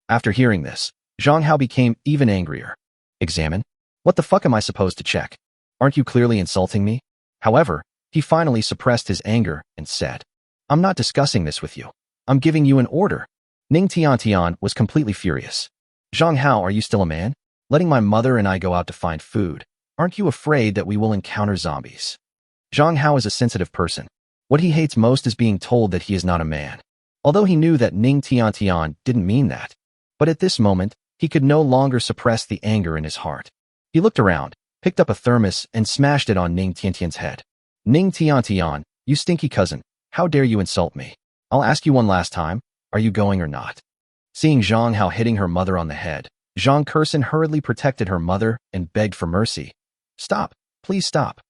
After hearing this, Zhang Hao became even angrier. Examine? What the fuck am I supposed to check? Aren't you clearly insulting me? However, he finally suppressed his anger and said, I'm not discussing this with you. I'm giving you an order. Ning Tiantian was completely furious. Zhang Hao, are you still a man? Letting my mother and I go out to find food. Aren't you afraid that we will encounter zombies? Zhang Hao is a sensitive person. What he hates most is being told that he is not a man. Although he knew that Ning Tiantian didn't mean that. But at this moment, he could no longer suppress the anger in his heart. He looked around, picked up a thermos, and smashed it on Ning Tiantian's head. Ning Tiantian, you stinky cousin, how dare you insult me? I'll ask you one last time, are you going or not? Seeing Zhang Hao hitting her mother on the head, Zhang Kursen hurriedly protected her mother and begged for mercy. Stop, please stop.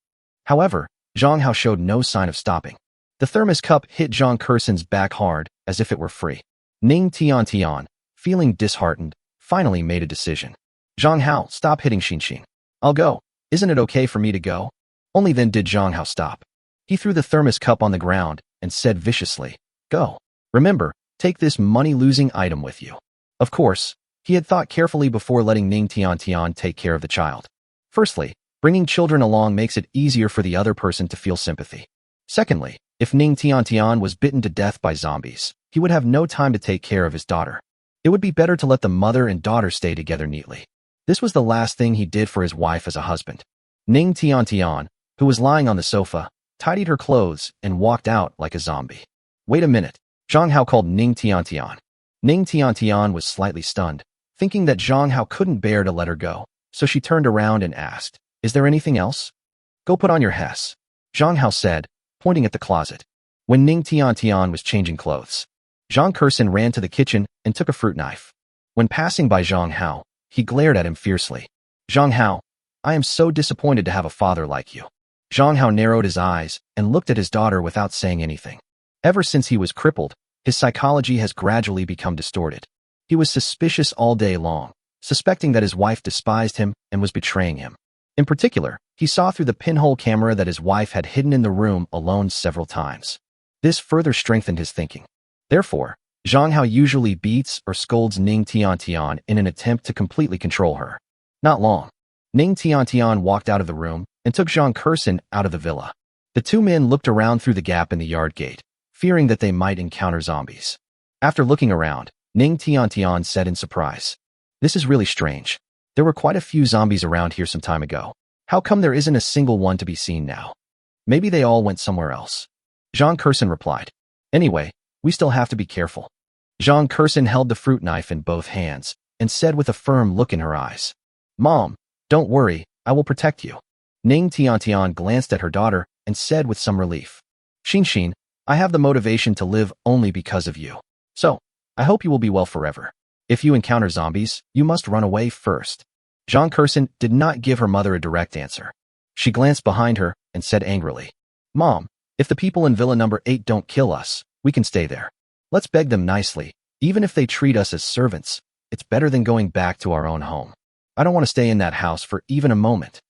However, Zhang Hao showed no sign of stopping. The thermos cup hit Zhang Kursen's back hard as if it were free. Ning Tiantian, feeling disheartened, finally made a decision. Zhang Hao, stop hitting Xinxin. I'll go. Isn't it okay for me to go? Only then did Zhang Hao stop. He threw the thermos cup on the ground and said viciously, go. Remember, take this money-losing item with you. Of course, he had thought carefully before letting Ning Tiantian take care of the child. Firstly, bringing children along makes it easier for the other person to feel sympathy. Secondly, if Ning Tiantian was bitten to death by zombies, he would have no time to take care of his daughter. It would be better to let the mother and daughter stay together neatly. This was the last thing he did for his wife as a husband. Ning Tiantian, who was lying on the sofa, tidied her clothes and walked out like a zombie. Wait a minute. Zhang Hao called Ning Tiantian. Ning Tiantian was slightly stunned, thinking that Zhang Hao couldn't bear to let her go, so she turned around and asked, is there anything else? Go put on your hess, Zhang Hao said, pointing at the closet. When Ning Tiantian was changing clothes, Zhang Kursen ran to the kitchen and took a fruit knife. When passing by Zhang Hao, he glared at him fiercely. Zhang Hao, I am so disappointed to have a father like you. Zhang Hao narrowed his eyes and looked at his daughter without saying anything. Ever since he was crippled, his psychology has gradually become distorted. He was suspicious all day long, suspecting that his wife despised him and was betraying him. In particular, he saw through the pinhole camera that his wife had hidden in the room alone several times. This further strengthened his thinking. Therefore, Zhang Hao usually beats or scolds Ning Tiantian in an attempt to completely control her. Not long. Ning Tiantian walked out of the room and took Zhang Kursin out of the villa. The two men looked around through the gap in the yard gate, fearing that they might encounter zombies. After looking around, Ning Tiantian said in surprise, "This is really strange. There were quite a few zombies around here some time ago. How come there isn't a single one to be seen now? Maybe they all went somewhere else." Zhang Kursin replied, "Anyway, we still have to be careful." Zhang Kursin held the fruit knife in both hands and said with a firm look in her eyes, "Mom, don't worry, I will protect you." Ning Tiantian glanced at her daughter and said with some relief, "Xin, I have the motivation to live only because of you. So, I hope you will be well forever. If you encounter zombies, you must run away first." Zhang Kursin did not give her mother a direct answer. She glanced behind her and said angrily, "Mom, if the people in Villa number 8 don't kill us, we can stay there. Let's beg them nicely. Even if they treat us as servants, it's better than going back to our own home. I don't want to stay in that house for even a moment."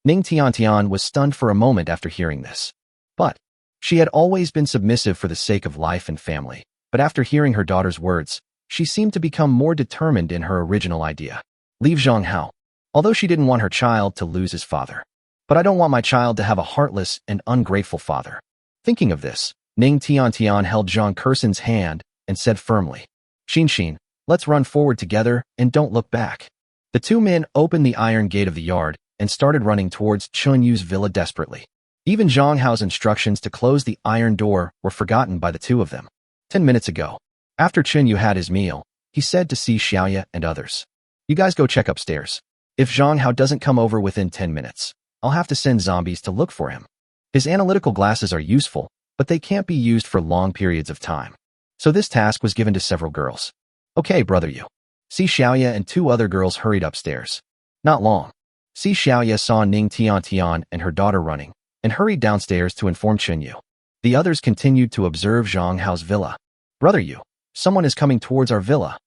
Ning Tiantian was stunned for a moment after hearing this. But she had always been submissive for the sake of life and family. But after hearing her daughter's words, she seemed to become more determined in her original idea. Leave Zhang Hao. Although she didn't want her child to lose his father. But I don't want my child to have a heartless and ungrateful father. Thinking of this, Ning Tiantian held Zhang Kursin's hand and said firmly, Xin, let's run forward together and don't look back." The two men opened the iron gate of the yard and started running towards Chun Yu's villa desperately. Even Zhang Hao's instructions to close the iron door were forgotten by the two of them. 10 minutes ago, after Chun Yu had his meal, he said to Si Xiaoya and others, "You guys go check upstairs. If Zhang Hao doesn't come over within 10 minutes, I'll have to send zombies to look for him." His analytical glasses are useful, but they can't be used for long periods of time. So this task was given to several girls. "Okay, brother Yu." Si Xiaoya and 2 other girls hurried upstairs. Not long. Si Xiaoya saw Ning Tiantian and her daughter running, and hurried downstairs to inform Chun Yu. The others continued to observe Zhang Hao's villa. "Brother Yu, someone is coming towards our villa."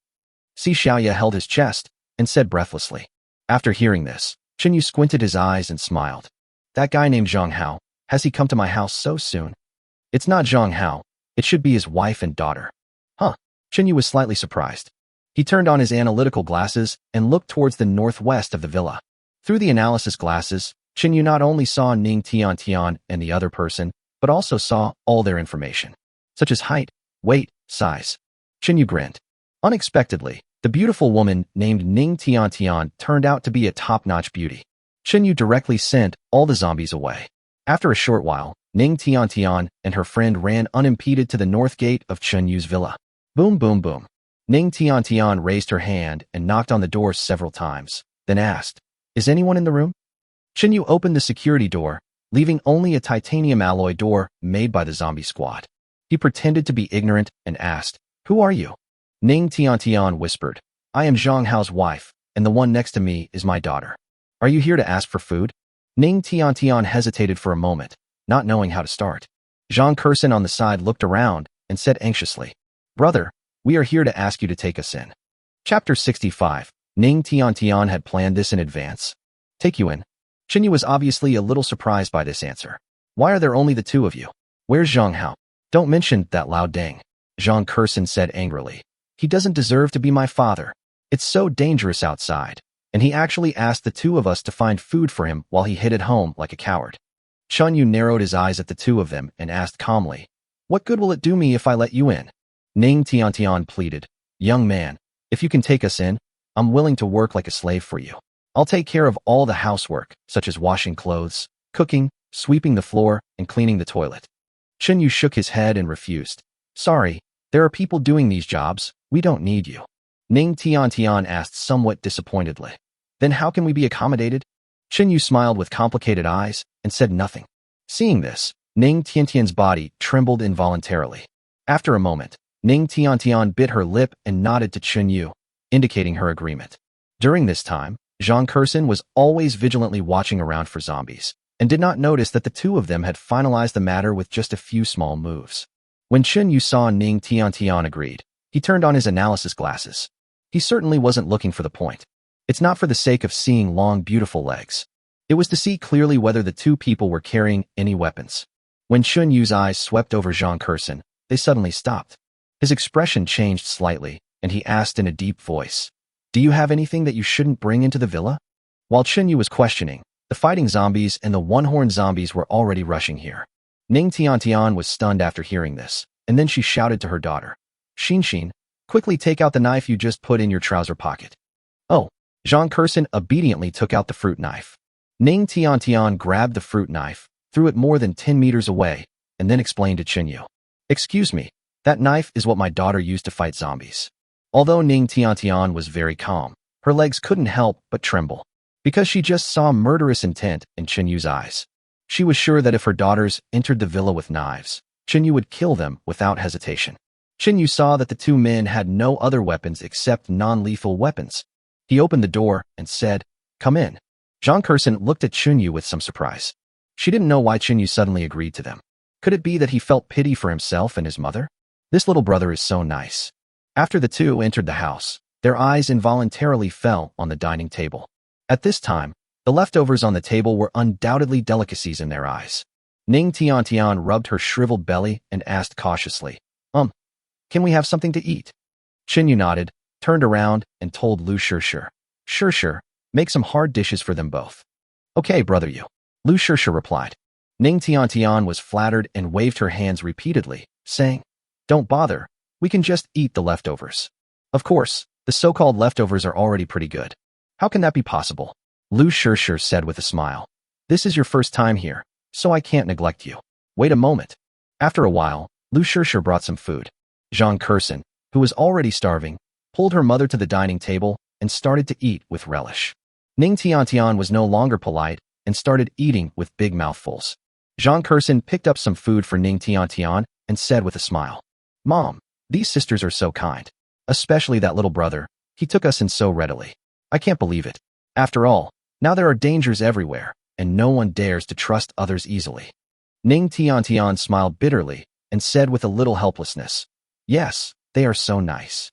Si Xiaoya held his chest and said breathlessly. After hearing this, Chun Yu squinted his eyes and smiled. "That guy named Zhang Hao, has he come to my house so soon?" "It's not Zhang Hao. It should be his wife and daughter." "Huh." Chun Yu was slightly surprised. He turned on his analytical glasses and looked towards the northwest of the villa. Through the analysis glasses, Chun Yu not only saw Ning Tiantian and the other person, but also saw all their information, such as height, weight, size. Chun Yu grinned. Unexpectedly, the beautiful woman named Ning Tiantian turned out to be a top-notch beauty. Chun Yu directly sent all the zombies away. After a short while, Ning Tiantian and her friend ran unimpeded to the north gate of Chun Yu's villa. Boom, boom, boom. Ning Tiantian raised her hand and knocked on the door several times, then asked, "Is anyone in the room?" Chun Yu opened the security door, leaving only a titanium alloy door made by the zombie squad. He pretended to be ignorant and asked, "Who are you?" Ning Tiantian whispered, "I am Zhang Hao's wife, and the one next to me is my daughter. Are you here to ask for food?" Ning Tiantian hesitated for a moment, not knowing how to start. Zhang Kursin on the side looked around and said anxiously, "Brother, we are here to ask you to take us in." Chapter 65. Ning Tiantian had planned this in advance. "Take you in?" Chun Yu was obviously a little surprised by this answer. "Why are there only the two of you? Where's Zhang Hao?" "Don't mention that Lao Deng," Zhang Kursin said angrily. "He doesn't deserve to be my father. It's so dangerous outside, and he actually asked the two of us to find food for him while he hid at home like a coward." Chun Yu narrowed his eyes at the two of them and asked calmly, "What good will it do me if I let you in?" Ning Tiantian pleaded, "Young man, if you can take us in, I'm willing to work like a slave for you. I'll take care of all the housework, such as washing clothes, cooking, sweeping the floor, and cleaning the toilet." Chun Yu shook his head and refused. "Sorry, there are people doing these jobs. We don't need you." Ning Tiantian asked somewhat disappointedly, "Then how can we be accommodated?" Chun Yu smiled with complicated eyes and said nothing. Seeing this, Ning Tiantian's body trembled involuntarily. After a moment, Ning Tiantian bit her lip and nodded to Chun Yu, indicating her agreement. During this time, Zhang Kursin was always vigilantly watching around for zombies, and did not notice that the two of them had finalized the matter with just a few small moves. When Chun Yu saw Ning Tiantian agreed, he turned on his analysis glasses. He certainly wasn't looking for the point. It's not for the sake of seeing long, beautiful legs. It was to see clearly whether the two people were carrying any weapons. When Chun Yu's eyes swept over Zhang Kursin, they suddenly stopped. His expression changed slightly, and he asked in a deep voice, "Do you have anything that you shouldn't bring into the villa?" While Chinyu was questioning, the fighting zombies and the one-horned zombies were already rushing here. Ning Tiantian was stunned after hearing this, and then she shouted to her daughter, Xin, quickly take out the knife you just put in your trouser pocket. Oh, Zhang Kurson obediently took out the fruit knife. Ning Tiantian grabbed the fruit knife, threw it more than 10 meters away, and then explained to Chinyu. Excuse me, that knife is what my daughter used to fight zombies. Although Ning Tiantian was very calm, her legs couldn't help but tremble, because she just saw murderous intent in Chinyu's eyes. She was sure that if her daughters entered the villa with knives, Chinyu would kill them without hesitation. Chinyu saw that the two men had no other weapons except non-lethal weapons. He opened the door and said, Come in. Zhang Kurson looked at Chinyu with some surprise. She didn't know why Chinyu suddenly agreed to them. Could it be that he felt pity for himself and his mother? This little brother is so nice. After the two entered the house, their eyes involuntarily fell on the dining table. At this time, the leftovers on the table were undoubtedly delicacies in their eyes. Ning Tiantian rubbed her shriveled belly and asked cautiously, Can we have something to eat? Chinyu nodded, turned around, and told Lu Shishir, Sure, make some hard dishes for them both. Okay, brother you. Lu Shishir replied. Ning Tiantian was flattered and waved her hands repeatedly, saying, Don't bother, we can just eat the leftovers. Of course, the so-called leftovers are already pretty good. How can that be possible? Lu Shishir said with a smile. This is your first time here, so I can't neglect you. Wait a moment. After a while, Lu Shishir brought some food. Zhang Kurson, who was already starving, pulled her mother to the dining table and started to eat with relish. Ning Tiantian was no longer polite and started eating with big mouthfuls. Zhang Kurson picked up some food for Ning Tiantian and said with a smile, Mom, these sisters are so kind. Especially that little brother, he took us in so readily. I can't believe it. After all, now there are dangers everywhere, and no one dares to trust others easily. Ning Tiantian smiled bitterly and said with a little helplessness, Yes, they are so nice.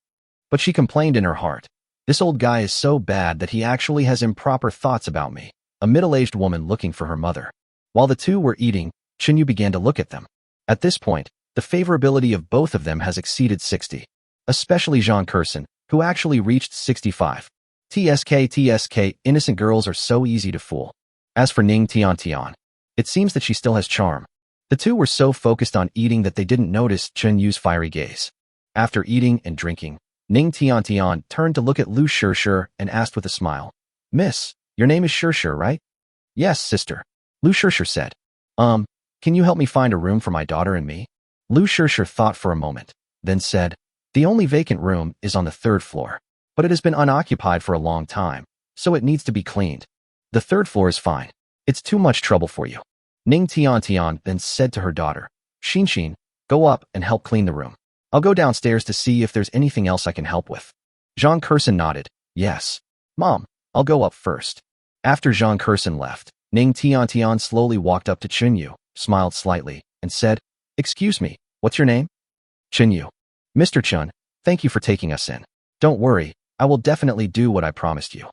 But she complained in her heart, This old guy is so bad that he actually has improper thoughts about me, a middle-aged woman looking for her mother. While the two were eating, Chinyu began to look at them. At this point, the favorability of both of them has exceeded 60. Especially Zhang Kurson, who actually reached 65. TSK, innocent girls are so easy to fool. As for Ning Tiantian, it seems that she still has charm. The two were so focused on eating that they didn't notice Chinyu's fiery gaze. After eating and drinking, Ning Tiantian turned to look at Lu Shishir and asked with a smile, Miss, your name is Shishir, right? Yes, sister. Lu Shishir said. Can you help me find a room for my daughter and me? Lu Shishir thought for a moment, then said, The only vacant room is on the 3rd floor, but it has been unoccupied for a long time, so it needs to be cleaned. The 3rd floor is fine. It's too much trouble for you. Ning Tiantian then said to her daughter, Xin, go up and help clean the room. I'll go downstairs to see if there's anything else I can help with. Zhang Kurson nodded, Yes. Mom, I'll go up first. After Zhang Kurson left, Ning Tiantian slowly walked up to Chinyu, smiled slightly, and said, Excuse me, what's your name? Chinyu. Mr. Chun, thank you for taking us in. Don't worry, I will definitely do what I promised you.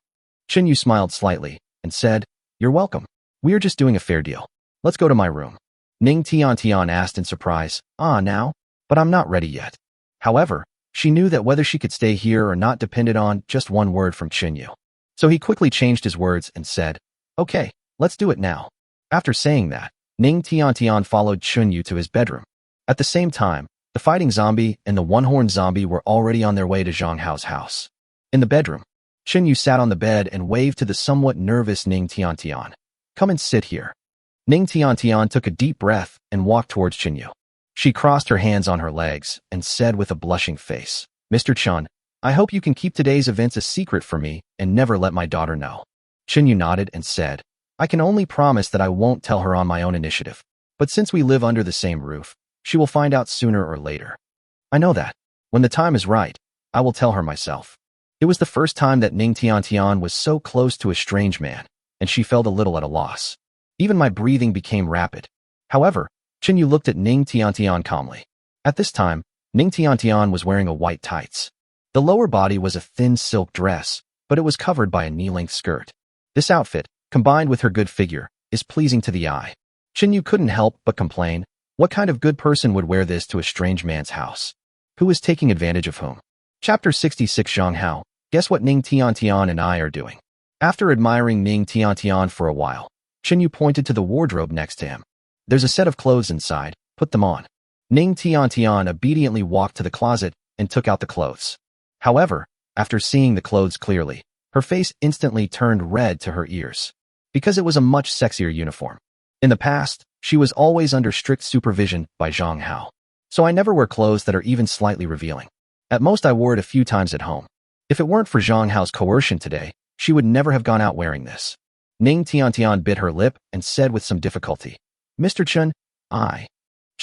Chinyu smiled slightly and said, You're welcome. We're just doing a fair deal. Let's go to my room. Ning Tiantian asked in surprise, Now? But I'm not ready yet. However, she knew that whether she could stay here or not depended on just one word from Chinyu. So he quickly changed his words and said, Okay, let's do it now. After saying that, Ning Tiantian followed Chinyu to his bedroom. At the same time, the fighting zombie and the one-horned zombie were already on their way to Zhang Hao's house. In the bedroom, Chinyu sat on the bed and waved to the somewhat nervous Ning Tiantian. Come and sit here. Ning Tiantian took a deep breath and walked towards Chinyu. She crossed her hands on her legs and said with a blushing face, Mr. Chun, I hope you can keep today's events a secret for me and never let my daughter know. Chinyu nodded and said, I can only promise that I won't tell her on my own initiative. But since we live under the same roof, she will find out sooner or later. I know that. When the time is right, I will tell her myself. It was the first time that Ning Tiantian was so close to a strange man, and she felt a little at a loss. Even my breathing became rapid. However, Chinyu looked at Ning Tiantian calmly. At this time, Ning Tiantian was wearing a white tights. The lower body was a thin silk dress, but it was covered by a knee-length skirt. This outfit, combined with her good figure, is pleasing to the eye. Chinyu couldn't help but complain, what kind of good person would wear this to a strange man's house? Who is taking advantage of whom? Chapter 66 Zhang Hao, guess what Ning Tiantian and I are doing? After admiring Ning Tiantian for a while, Yu pointed to the wardrobe next to him. There's a set of clothes inside, put them on. Ning Tiantian obediently walked to the closet and took out the clothes. However, after seeing the clothes clearly, her face instantly turned red to her ears. Because it was a much sexier uniform. In the past, she was always under strict supervision by Zhang Hao. So I never wear clothes that are even slightly revealing. At most I wore it a few times at home. If it weren't for Zhang Hao's coercion today, she would never have gone out wearing this. Ning Tiantian bit her lip and said with some difficulty, Mr. Chun,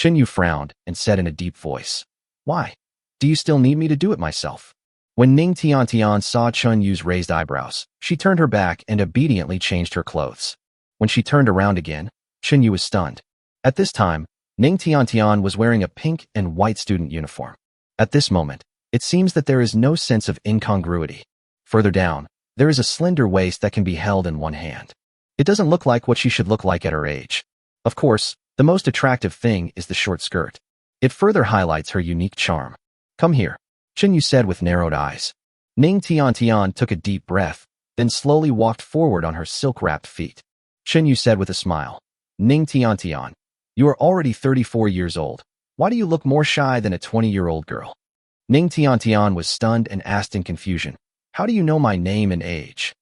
Yu frowned and said in a deep voice, Why? Do you still need me to do it myself? When Ning Tiantian saw Yu's raised eyebrows, she turned her back and obediently changed her clothes. When she turned around again, Yu was stunned. At this time, Ning Tiantian was wearing a pink and white student uniform. At this moment, it seems that there is no sense of incongruity. Further down, there is a slender waist that can be held in one hand. It doesn't look like what she should look like at her age. Of course, the most attractive thing is the short skirt. It further highlights her unique charm. Come here, Yu said with narrowed eyes. Ning Tiantian took a deep breath, then slowly walked forward on her silk-wrapped feet. Yu said with a smile, Ning Tiantian, you are already 34 years old. Why do you look more shy than a 20-year-old girl? Ning Tiantian was stunned and asked in confusion, How do you know my name and age?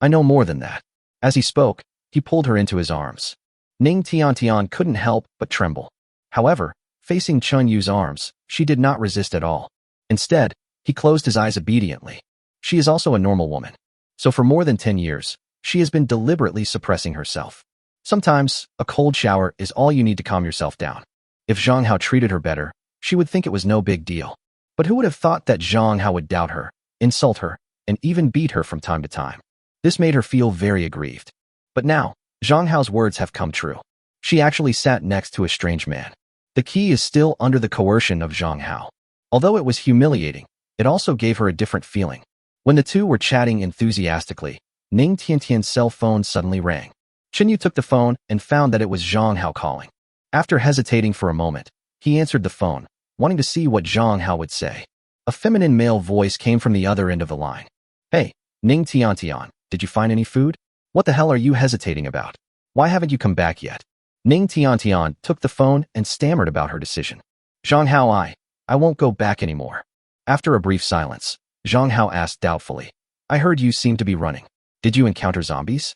I know more than that. As he spoke, he pulled her into his arms. Ning Tiantian couldn't help but tremble. However, facing Yu's arms, she did not resist at all. Instead, he closed his eyes obediently. She is also a normal woman. So for more than 10 years, she has been deliberately suppressing herself. Sometimes, a cold shower is all you need to calm yourself down. If Zhang Hao treated her better, she would think it was no big deal. But who would have thought that Zhang Hao would doubt her, insult her, and even beat her from time to time? This made her feel very aggrieved. But now, Zhang Hao's words have come true. She actually sat next to a strange man. The key is still under the coercion of Zhang Hao. Although it was humiliating, it also gave her a different feeling. When the two were chatting enthusiastically, Ning Tiantian's cell phone suddenly rang. Yu took the phone and found that it was Zhang Hao calling. After hesitating for a moment, he answered the phone, wanting to see what Zhang Hao would say. A feminine male voice came from the other end of the line. Hey, Ning Tiantian, did you find any food? What the hell are you hesitating about? Why haven't you come back yet? Ning Tiantian took the phone and stammered about her decision. Zhang Hao, I won't go back anymore. After a brief silence, Zhang Hao asked doubtfully, I heard you seem to be running. Did you encounter zombies?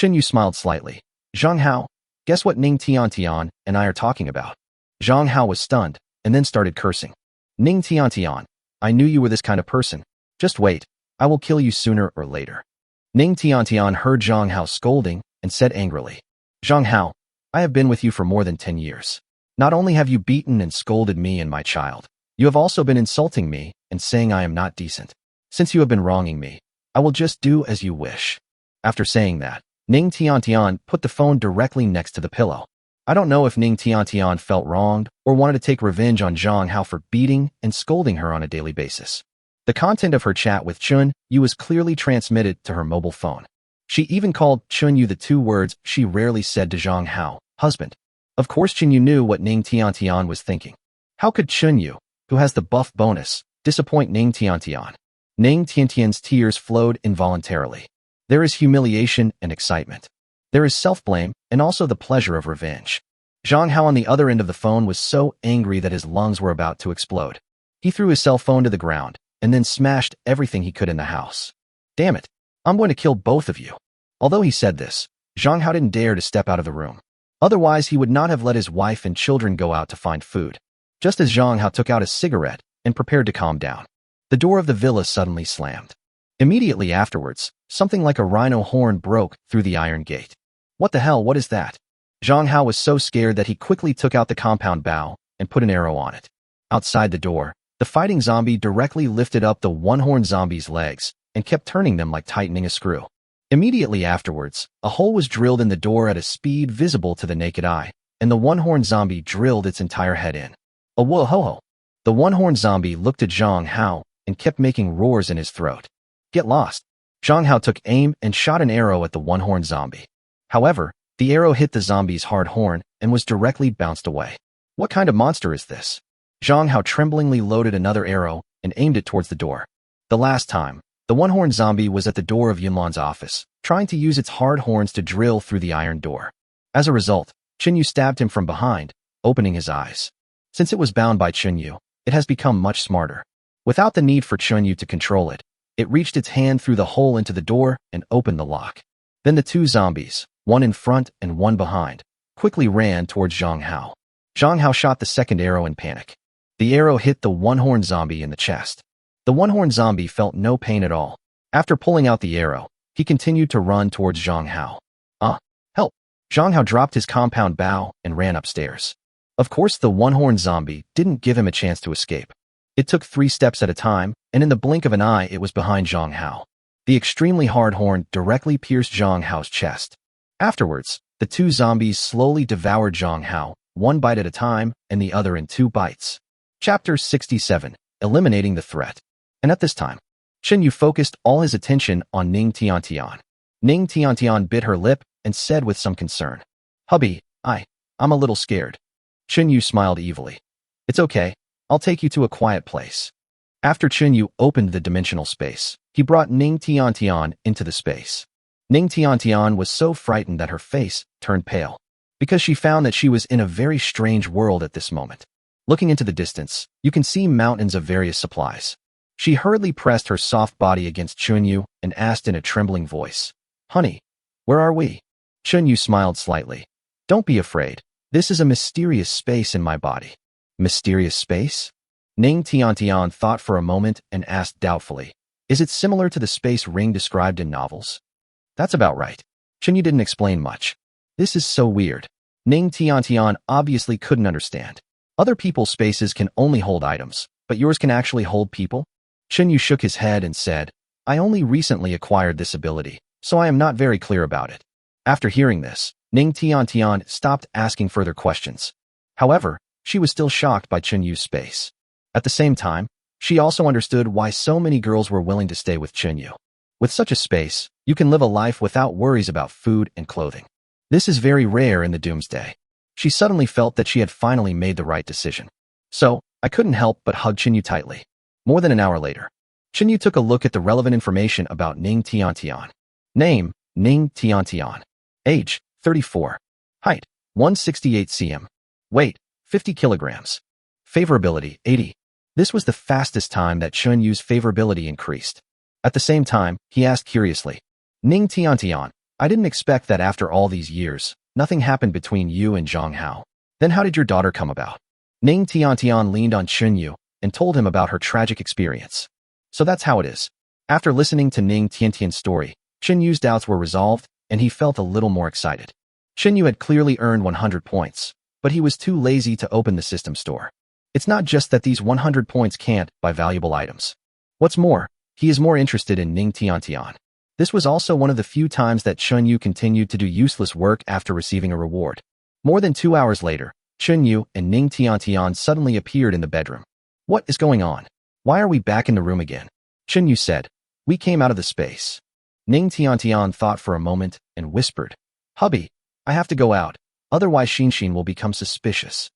Yu smiled slightly. Zhang Hao, guess what Ning Tiantian and I are talking about? Zhang Hao was stunned, and then started cursing. Ning Tiantian, I knew you were this kind of person. Just wait, I will kill you sooner or later. Ning Tiantian heard Zhang Hao scolding and said angrily, Zhang Hao, I have been with you for more than 10 years. Not only have you beaten and scolded me and my child, you have also been insulting me and saying I am not decent. Since you have been wronging me, I will just do as you wish. After saying that, Ning Tiantian put the phone directly next to the pillow. I don't know if Ning Tiantian felt wronged or wanted to take revenge on Zhang Hao for beating and scolding her on a daily basis. The content of her chat with Yu was clearly transmitted to her mobile phone. She even called Yu the two words she rarely said to Zhang Hao, husband. Of course Yu knew what Ning Tiantian was thinking. How could Yu, who has the buff bonus, disappoint Ning Tiantian? Ning Tiantian's tears flowed involuntarily. There is humiliation and excitement. There is self-blame and also the pleasure of revenge. Zhang Hao on the other end of the phone was so angry that his lungs were about to explode. He threw his cell phone to the ground and then smashed everything he could in the house. Damn it, I'm going to kill both of you. Although he said this, Zhang Hao didn't dare to step out of the room. Otherwise, he would not have let his wife and children go out to find food. Just as Zhang Hao took out a cigarette and prepared to calm down, the door of the villa suddenly slammed. Immediately afterwards, something like a rhino horn broke through the iron gate. What the hell, what is that? Zhang Hao was so scared that he quickly took out the compound bow and put an arrow on it. Outside the door, the fighting zombie directly lifted up the one-horned zombie's legs and kept turning them like tightening a screw. Immediately afterwards, a hole was drilled in the door at a speed visible to the naked eye, and the one-horned zombie drilled its entire head in. Oh whoa ho ho! The one-horned zombie looked at Zhang Hao and kept making roars in his throat. Get lost! Zhang Hao took aim and shot an arrow at the one-horned zombie. However, the arrow hit the zombie's hard horn and was directly bounced away. What kind of monster is this? Zhang Hao tremblingly loaded another arrow and aimed it towards the door. The last time, the one-horned zombie was at the door of Yunlan's office, trying to use its hard horns to drill through the iron door. As a result, Chinyu stabbed him from behind, opening his eyes. Since it was bound by Chinyu, it has become much smarter. Without the need for Chinyu to control it, it reached its hand through the hole into the door and opened the lock. Then the two zombies, one in front and one behind, quickly ran towards Zhang Hao. Zhang Hao shot the second arrow in panic. The arrow hit the one-horned zombie in the chest. The one-horned zombie felt no pain at all. After pulling out the arrow, he continued to run towards Zhang Hao. Help! Zhang Hao dropped his compound bow and ran upstairs. Of course, the one-horned zombie didn't give him a chance to escape. It took 3 steps at a time, and in the blink of an eye it was behind Zhang Hao. The extremely hard horn directly pierced Zhang Hao's chest. Afterwards, the two zombies slowly devoured Zhang Hao, one bite at a time and the other in 2 bites. Chapter 67. Eliminating the Threat. And at this time, Chinyu focused all his attention on Ning Tiantian. Ning Tiantian bit her lip and said with some concern, "Hubby, I'm a little scared." Chinyu smiled evilly. "It's okay, I'll take you to a quiet place." After Chinyu opened the dimensional space, he brought Ning Tiantian into the space. Ning Tiantian was so frightened that her face turned pale, because she found that she was in a very strange world at this moment. Looking into the distance, you can see mountains of various supplies. She hurriedly pressed her soft body against Chinyu and asked in a trembling voice, "Honey, where are we?" Chinyu smiled slightly. "Don't be afraid. This is a mysterious space in my body." Mysterious space? Ning Tiantian thought for a moment and asked doubtfully, "Is it similar to the space ring described in novels?" "That's about right." Chinyu didn't explain much. "This is so weird." Ning Tiantian obviously couldn't understand. Other people's spaces can only hold items, but yours can actually hold people? Chinyu shook his head and said, "I only recently acquired this ability, so I am not very clear about it." After hearing this, Ning Tiantian stopped asking further questions. However, she was still shocked by Chinyu's space. At the same time, she also understood why so many girls were willing to stay with Chinyu. With such a space, you can live a life without worries about food and clothing. This is very rare in the doomsday. She suddenly felt that she had finally made the right decision. So, I couldn't help but hug Chinyu tightly. More than an hour later, Chinyu took a look at the relevant information about Ning Tiantian. Name, Ning Tiantian. Age, 34. Height, 168 cm. Weight, 50 kilograms. Favorability, 80. This was the fastest time that Chinyu's favorability increased. At the same time, he asked curiously, "Ning Tiantian, I didn't expect that after all these years, nothing happened between you and Zhang Hao. Then how did your daughter come about?" Ning Tiantian leaned on Chinyu and told him about her tragic experience. So that's how it is. After listening to Ning Tiantian's story, Chinyu's doubts were resolved, and he felt a little more excited. Chinyu had clearly earned 100 points, but he was too lazy to open the system store. It's not just that these 100 points can't buy valuable items. What's more, he is more interested in Ning Tiantian. This was also one of the few times that Chinyu continued to do useless work after receiving a reward. More than 2 hours later, Chinyu and Ning Tiantian suddenly appeared in the bedroom. "What is going on? Why are we back in the room again?" Chinyu said. "We came out of the space." Ning Tiantian thought for a moment and whispered, "Hubby, I have to go out, otherwise Shinshin will become suspicious."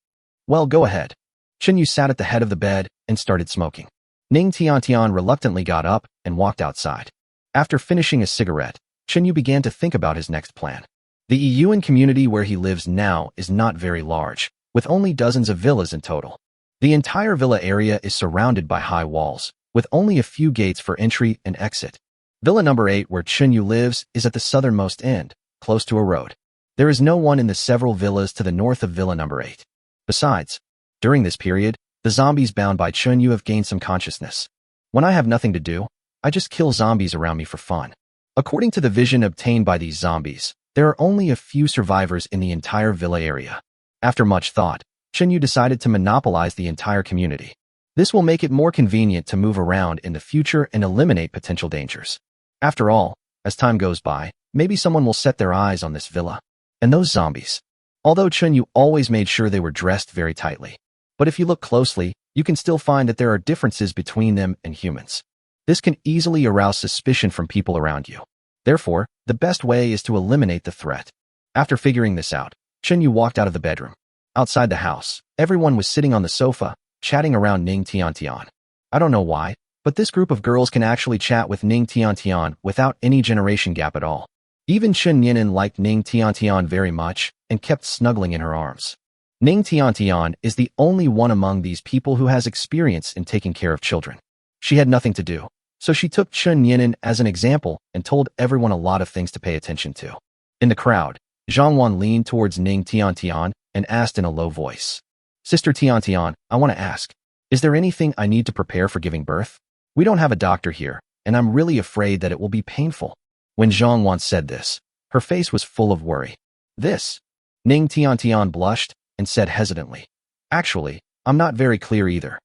"Well, go ahead." Chinyu sat at the head of the bed and started smoking. Ning Tiantian reluctantly got up and walked outside. After finishing a cigarette, Chinyu began to think about his next plan. The Yuan community where he lives now is not very large, with only dozens of villas in total. The entire villa area is surrounded by high walls, with only a few gates for entry and exit. Villa number 8, where Chinyu lives, is at the southernmost end, close to a road. There is no one in the several villas to the north of villa number 8. Besides, during this period, the zombies bound by Chinyu have gained some consciousness. When I have nothing to do, I just kill zombies around me for fun. According to the vision obtained by these zombies, there are only a few survivors in the entire villa area. After much thought, Chinyu decided to monopolize the entire community. This will make it more convenient to move around in the future and eliminate potential dangers. After all, as time goes by, maybe someone will set their eyes on this villa. And those zombies. Although Chinyu always made sure they were dressed very tightly. But if you look closely, you can still find that there are differences between them and humans. This can easily arouse suspicion from people around you. Therefore, the best way is to eliminate the threat. After figuring this out, Chinyu walked out of the bedroom. Outside the house, everyone was sitting on the sofa, chatting around Ning Tiantian. I don't know why, but this group of girls can actually chat with Ning Tiantian without any generation gap at all. Even Chen Yinan liked Ning Tiantian very much and kept snuggling in her arms. Ning Tiantian is the only one among these people who has experience in taking care of children. She had nothing to do, so she took Chen Yinan as an example and told everyone a lot of things to pay attention to. In the crowd, Zhang Wan leaned towards Ning Tiantian and asked in a low voice, "Sister Tiantian, I want to ask, is there anything I need to prepare for giving birth? We don't have a doctor here, and I'm really afraid that it will be painful." When Zhang Wan said this, her face was full of worry. "This?" Ning Tiantian blushed and said hesitantly, "Actually, I'm not very clear either."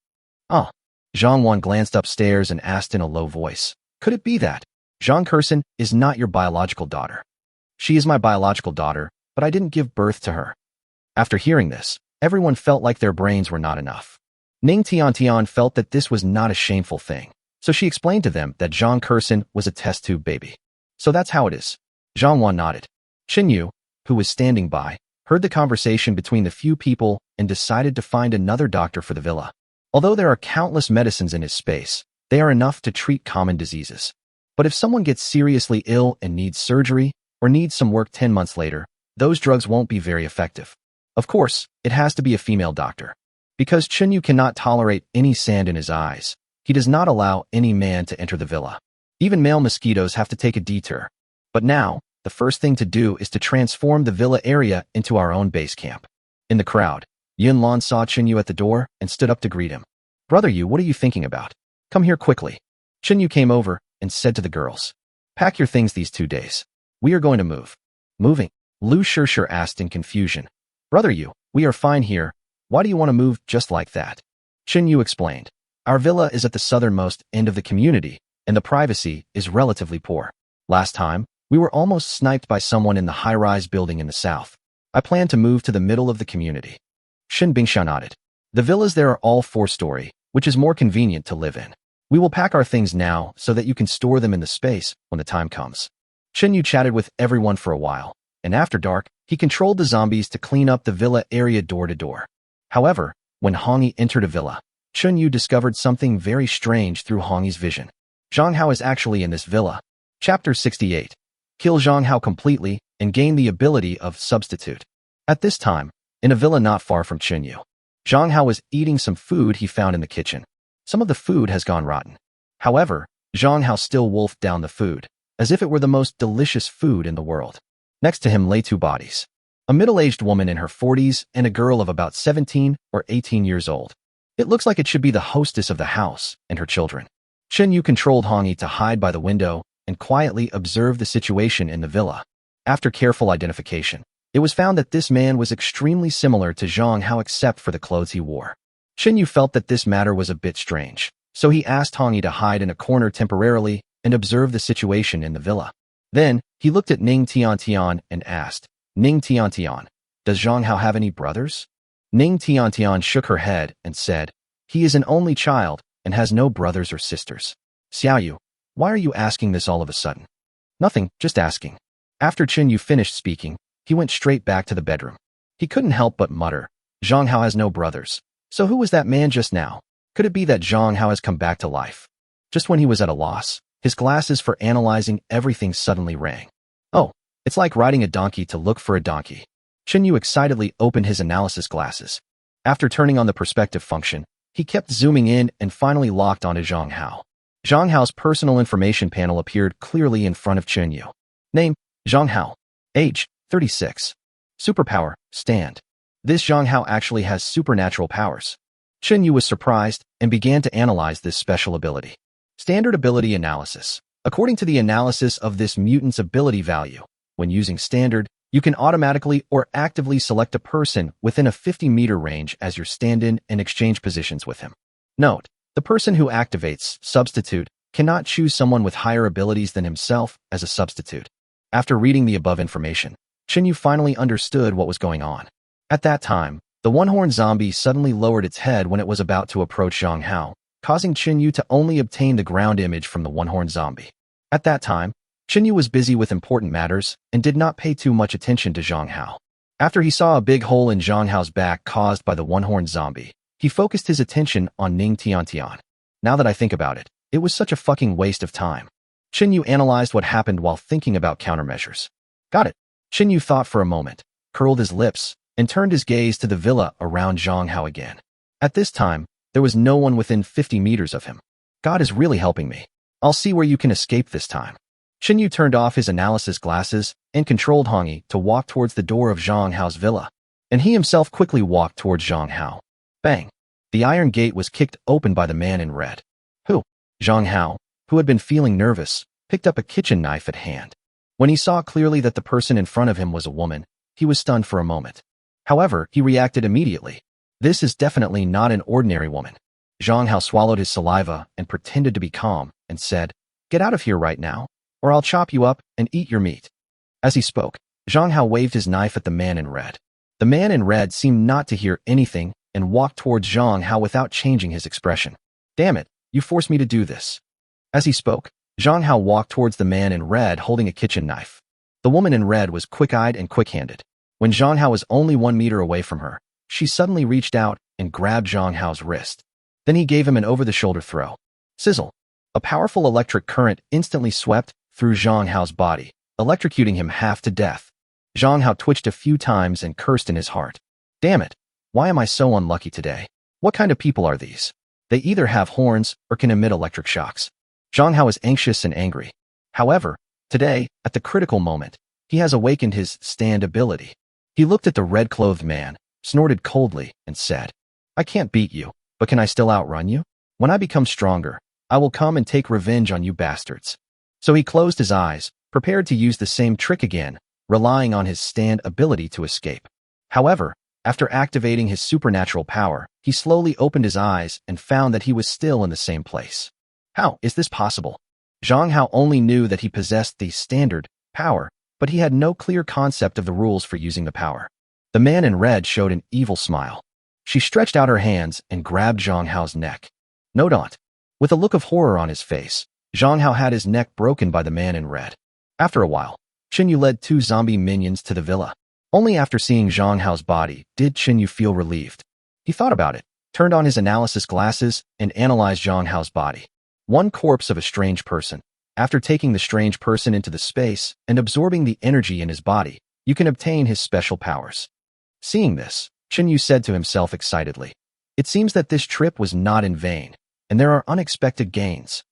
"Ah." Zhang Wan glanced upstairs and asked in a low voice, "Could it be that Zhang Kursen is not your biological daughter?" "She is my biological daughter, but I didn't give birth to her." After hearing this, everyone felt like their brains were not enough. Ning Tiantian felt that this was not a shameful thing, so she explained to them that Zhang Kursen was a test tube baby. "So that's how it is." Zhang Wan nodded. Qin Yu, who was standing by, heard the conversation between the few people and decided to find another doctor for the villa. Although there are countless medicines in his space, they are enough to treat common diseases. But if someone gets seriously ill and needs surgery, or needs some work 10 months later, those drugs won't be very effective. Of course, it has to be a female doctor. Because Qin Yu cannot tolerate any sand in his eyes, he does not allow any man to enter the villa. Even male mosquitoes have to take a detour. But now, the first thing to do is to transform the villa area into our own base camp. In the crowd, Yin Lan saw Qin Yu at the door and stood up to greet him. "Brother Yu, what are you thinking about? Come here quickly." Qin Yu came over and said to the girls, "Pack your things these 2 days. We are going to move." "Moving?" Lu Shishir asked in confusion. "Brother Yu, we are fine here. Why do you want to move just like that?" Qin Yu explained, "Our villa is at the southernmost end of the community, and the privacy is relatively poor. Last time, we were almost sniped by someone in the high-rise building in the south. I plan to move to the middle of the community." Shin Bingsha nodded. "The villas there are all 4-story, which is more convenient to live in. We will pack our things now so that you can store them in the space when the time comes." Qin Yu chatted with everyone for a while, and after dark, he controlled the zombies to clean up the villa area door to door. However, when Hongyi entered a villa, Qin Yu discovered something very strange through Hongyi's vision. Zhang Hao is actually in this villa. Chapter 68. Kill Zhang Hao completely and gain the ability of substitute. At this time, in a villa not far from Qin Yu, Zhang Hao was eating some food he found in the kitchen. Some of the food has gone rotten. However, Zhang Hao still wolfed down the food, as if it were the most delicious food in the world. Next to him lay 2 bodies. A middle-aged woman in her 40s and a girl of about 17 or 18 years old. It looks like it should be the hostess of the house and her children. Qin Yu controlled Hongyi to hide by the window and quietly observe the situation in the villa. After careful identification, it was found that this man was extremely similar to Zhang Hao except for the clothes he wore. Qin Yu felt that this matter was a bit strange, so he asked Hongyi to hide in a corner temporarily and observe the situation in the villa. Then, he looked at Ning Tiantian and asked, "Ning Tiantian, does Zhang Hao have any brothers?" Ning Tiantian shook her head and said, "He is an only child and has no brothers or sisters." "Xiaoyu, why are you asking this all of a sudden?" "Nothing, just asking." After Qin Yu finished speaking, he went straight back to the bedroom. He couldn't help but mutter, "Zhang Hao has no brothers. So who was that man just now? Could it be that Zhang Hao has come back to life?" Just when he was at a loss, his glasses for analyzing everything suddenly rang. "Oh, it's like riding a donkey to look for a donkey." Qin Yu excitedly opened his analysis glasses. After turning on the perspective function, he kept zooming in and finally locked onto Zhang Hao. Zhang Hao's personal information panel appeared clearly in front of Qin Yu. Name, Zhang Hao. Age, 36. Superpower, stand. This Zhang Hao actually has supernatural powers. Qin Yu was surprised and began to analyze this special ability. Standard ability analysis. According to the analysis of this mutant's ability value, when using standard, you can automatically or actively select a person within a 50-meter range as your stand-in and exchange positions with him. Note, the person who activates substitute cannot choose someone with higher abilities than himself as a substitute. After reading the above information, Qin Yu finally understood what was going on. At that time, the one-horned zombie suddenly lowered its head when it was about to approach Zhang Hao, causing Qin Yu to only obtain the ground image from the one-horned zombie. At that time, Qin Yu was busy with important matters and did not pay too much attention to Zhang Hao. After he saw a big hole in Zhang Hao's back caused by the one-horned zombie, he focused his attention on Ning Tiantian. Now that I think about it, it was such a fucking waste of time. Chen Yu analyzed what happened while thinking about countermeasures. Got it. Chen Yu thought for a moment, curled his lips, and turned his gaze to the villa around Zhang Hao again. At this time, there was no one within 50 meters of him. God is really helping me. I'll see where you can escape this time. Chen Yu turned off his analysis glasses and controlled Hongyi to walk towards the door of Zhang Hao's villa, and he himself quickly walked towards Zhang Hao. Bang! The iron gate was kicked open by the man in red. Who? Zhang Hao, who had been feeling nervous, picked up a kitchen knife at hand. When he saw clearly that the person in front of him was a woman, he was stunned for a moment. However, he reacted immediately. This is definitely not an ordinary woman. Zhang Hao swallowed his saliva and pretended to be calm and said, "Get out of here right now, or I'll chop you up and eat your meat." As he spoke, Zhang Hao waved his knife at the man in red. The man in red seemed not to hear anything and walked towards Zhang Hao without changing his expression. "Damn it, you forced me to do this." As he spoke, Zhang Hao walked towards the man in red holding a kitchen knife. The woman in red was quick-eyed and quick-handed. When Zhang Hao was only 1 meter away from her, she suddenly reached out and grabbed Zhang Hao's wrist. Then he gave him an over-the-shoulder throw. Sizzle! A powerful electric current instantly swept through Zhang Hao's body, electrocuting him half to death. Zhang Hao twitched a few times and cursed in his heart. Damn it! Why am I so unlucky today? What kind of people are these? They either have horns or can emit electric shocks. Zhang Hao is anxious and angry. However, today, at the critical moment, he has awakened his stand ability. He looked at the red-clothed man, snorted coldly, and said, "I can't beat you, but can I still outrun you? When I become stronger, I will come and take revenge on you bastards." So he closed his eyes, prepared to use the same trick again, relying on his stand ability to escape. However, after activating his supernatural power, he slowly opened his eyes and found that he was still in the same place. How is this possible? Zhang Hao only knew that he possessed the standard power, but he had no clear concept of the rules for using the power. The man in red showed an evil smile. She stretched out her hands and grabbed Zhang Hao's neck. No daunt. With a look of horror on his face, Zhang Hao had his neck broken by the man in red. After a while, Chen Yu led 2 zombie minions to the villa. Only after seeing Zhang Hao's body did Chen Yu feel relieved. He thought about it, turned on his analysis glasses, and analyzed Zhang Hao's body. One corpse of a strange person. After taking the strange person into the space and absorbing the energy in his body, you can obtain his special powers. Seeing this, Chen Yu said to himself excitedly, "It seems that this trip was not in vain, and there are unexpected gains."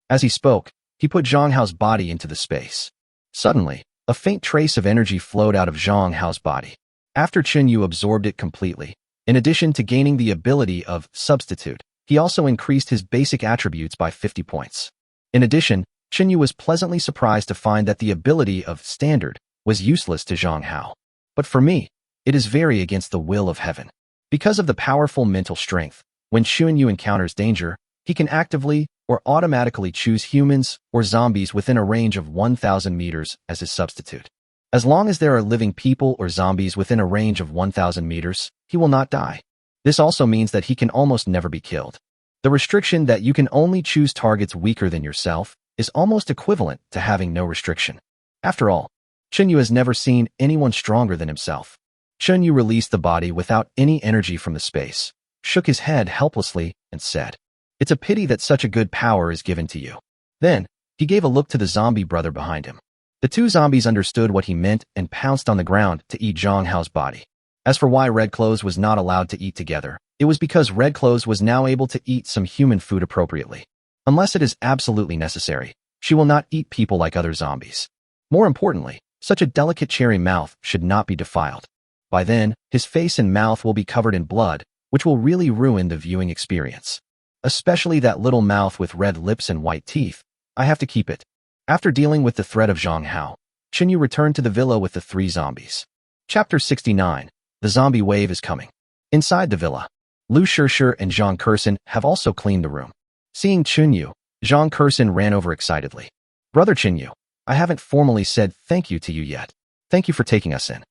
As he spoke, he put Zhang Hao's body into the space. Suddenly, a faint trace of energy flowed out of Zhang Hao's body. After Chen Yu absorbed it completely, in addition to gaining the ability of substitute, he also increased his basic attributes by 50 points. In addition, Chen Yu was pleasantly surprised to find that the ability of standard was useless to Zhang Hao. But for me, it is very against the will of heaven. Because of the powerful mental strength, when Chen Yu encounters danger, he can actively or automatically choose humans or zombies within a range of 1,000 meters as his substitute. As long as there are living people or zombies within a range of 1,000 meters, he will not die. This also means that he can almost never be killed. The restriction that you can only choose targets weaker than yourself is almost equivalent to having no restriction. After all, Chen Yu has never seen anyone stronger than himself. Chen Yu released the body without any energy from the space, shook his head helplessly, and said, "It's a pity that such a good power is given to you." Then, he gave a look to the zombie brother behind him. The 2 zombies understood what he meant and pounced on the ground to eat Zhang Hao's body. As for why Red Clothes was not allowed to eat together, it was because Red Clothes was now able to eat some human food appropriately. Unless it is absolutely necessary, she will not eat people like other zombies. More importantly, such a delicate cherry mouth should not be defiled. By then, his face and mouth will be covered in blood, which will really ruin the viewing experience. Especially that little mouth with red lips and white teeth. I have to keep it. After dealing with the threat of Zhang Hao, Chen Yu returned to the villa with the 3 zombies. Chapter 69. The zombie wave is coming. Inside the villa, Lu Shishir and Zhang Kersen have also cleaned the room. Seeing Chen Yu, Zhang Kersen ran over excitedly. "Brother Chen Yu, I haven't formally said thank you to you yet. Thank you for taking us in."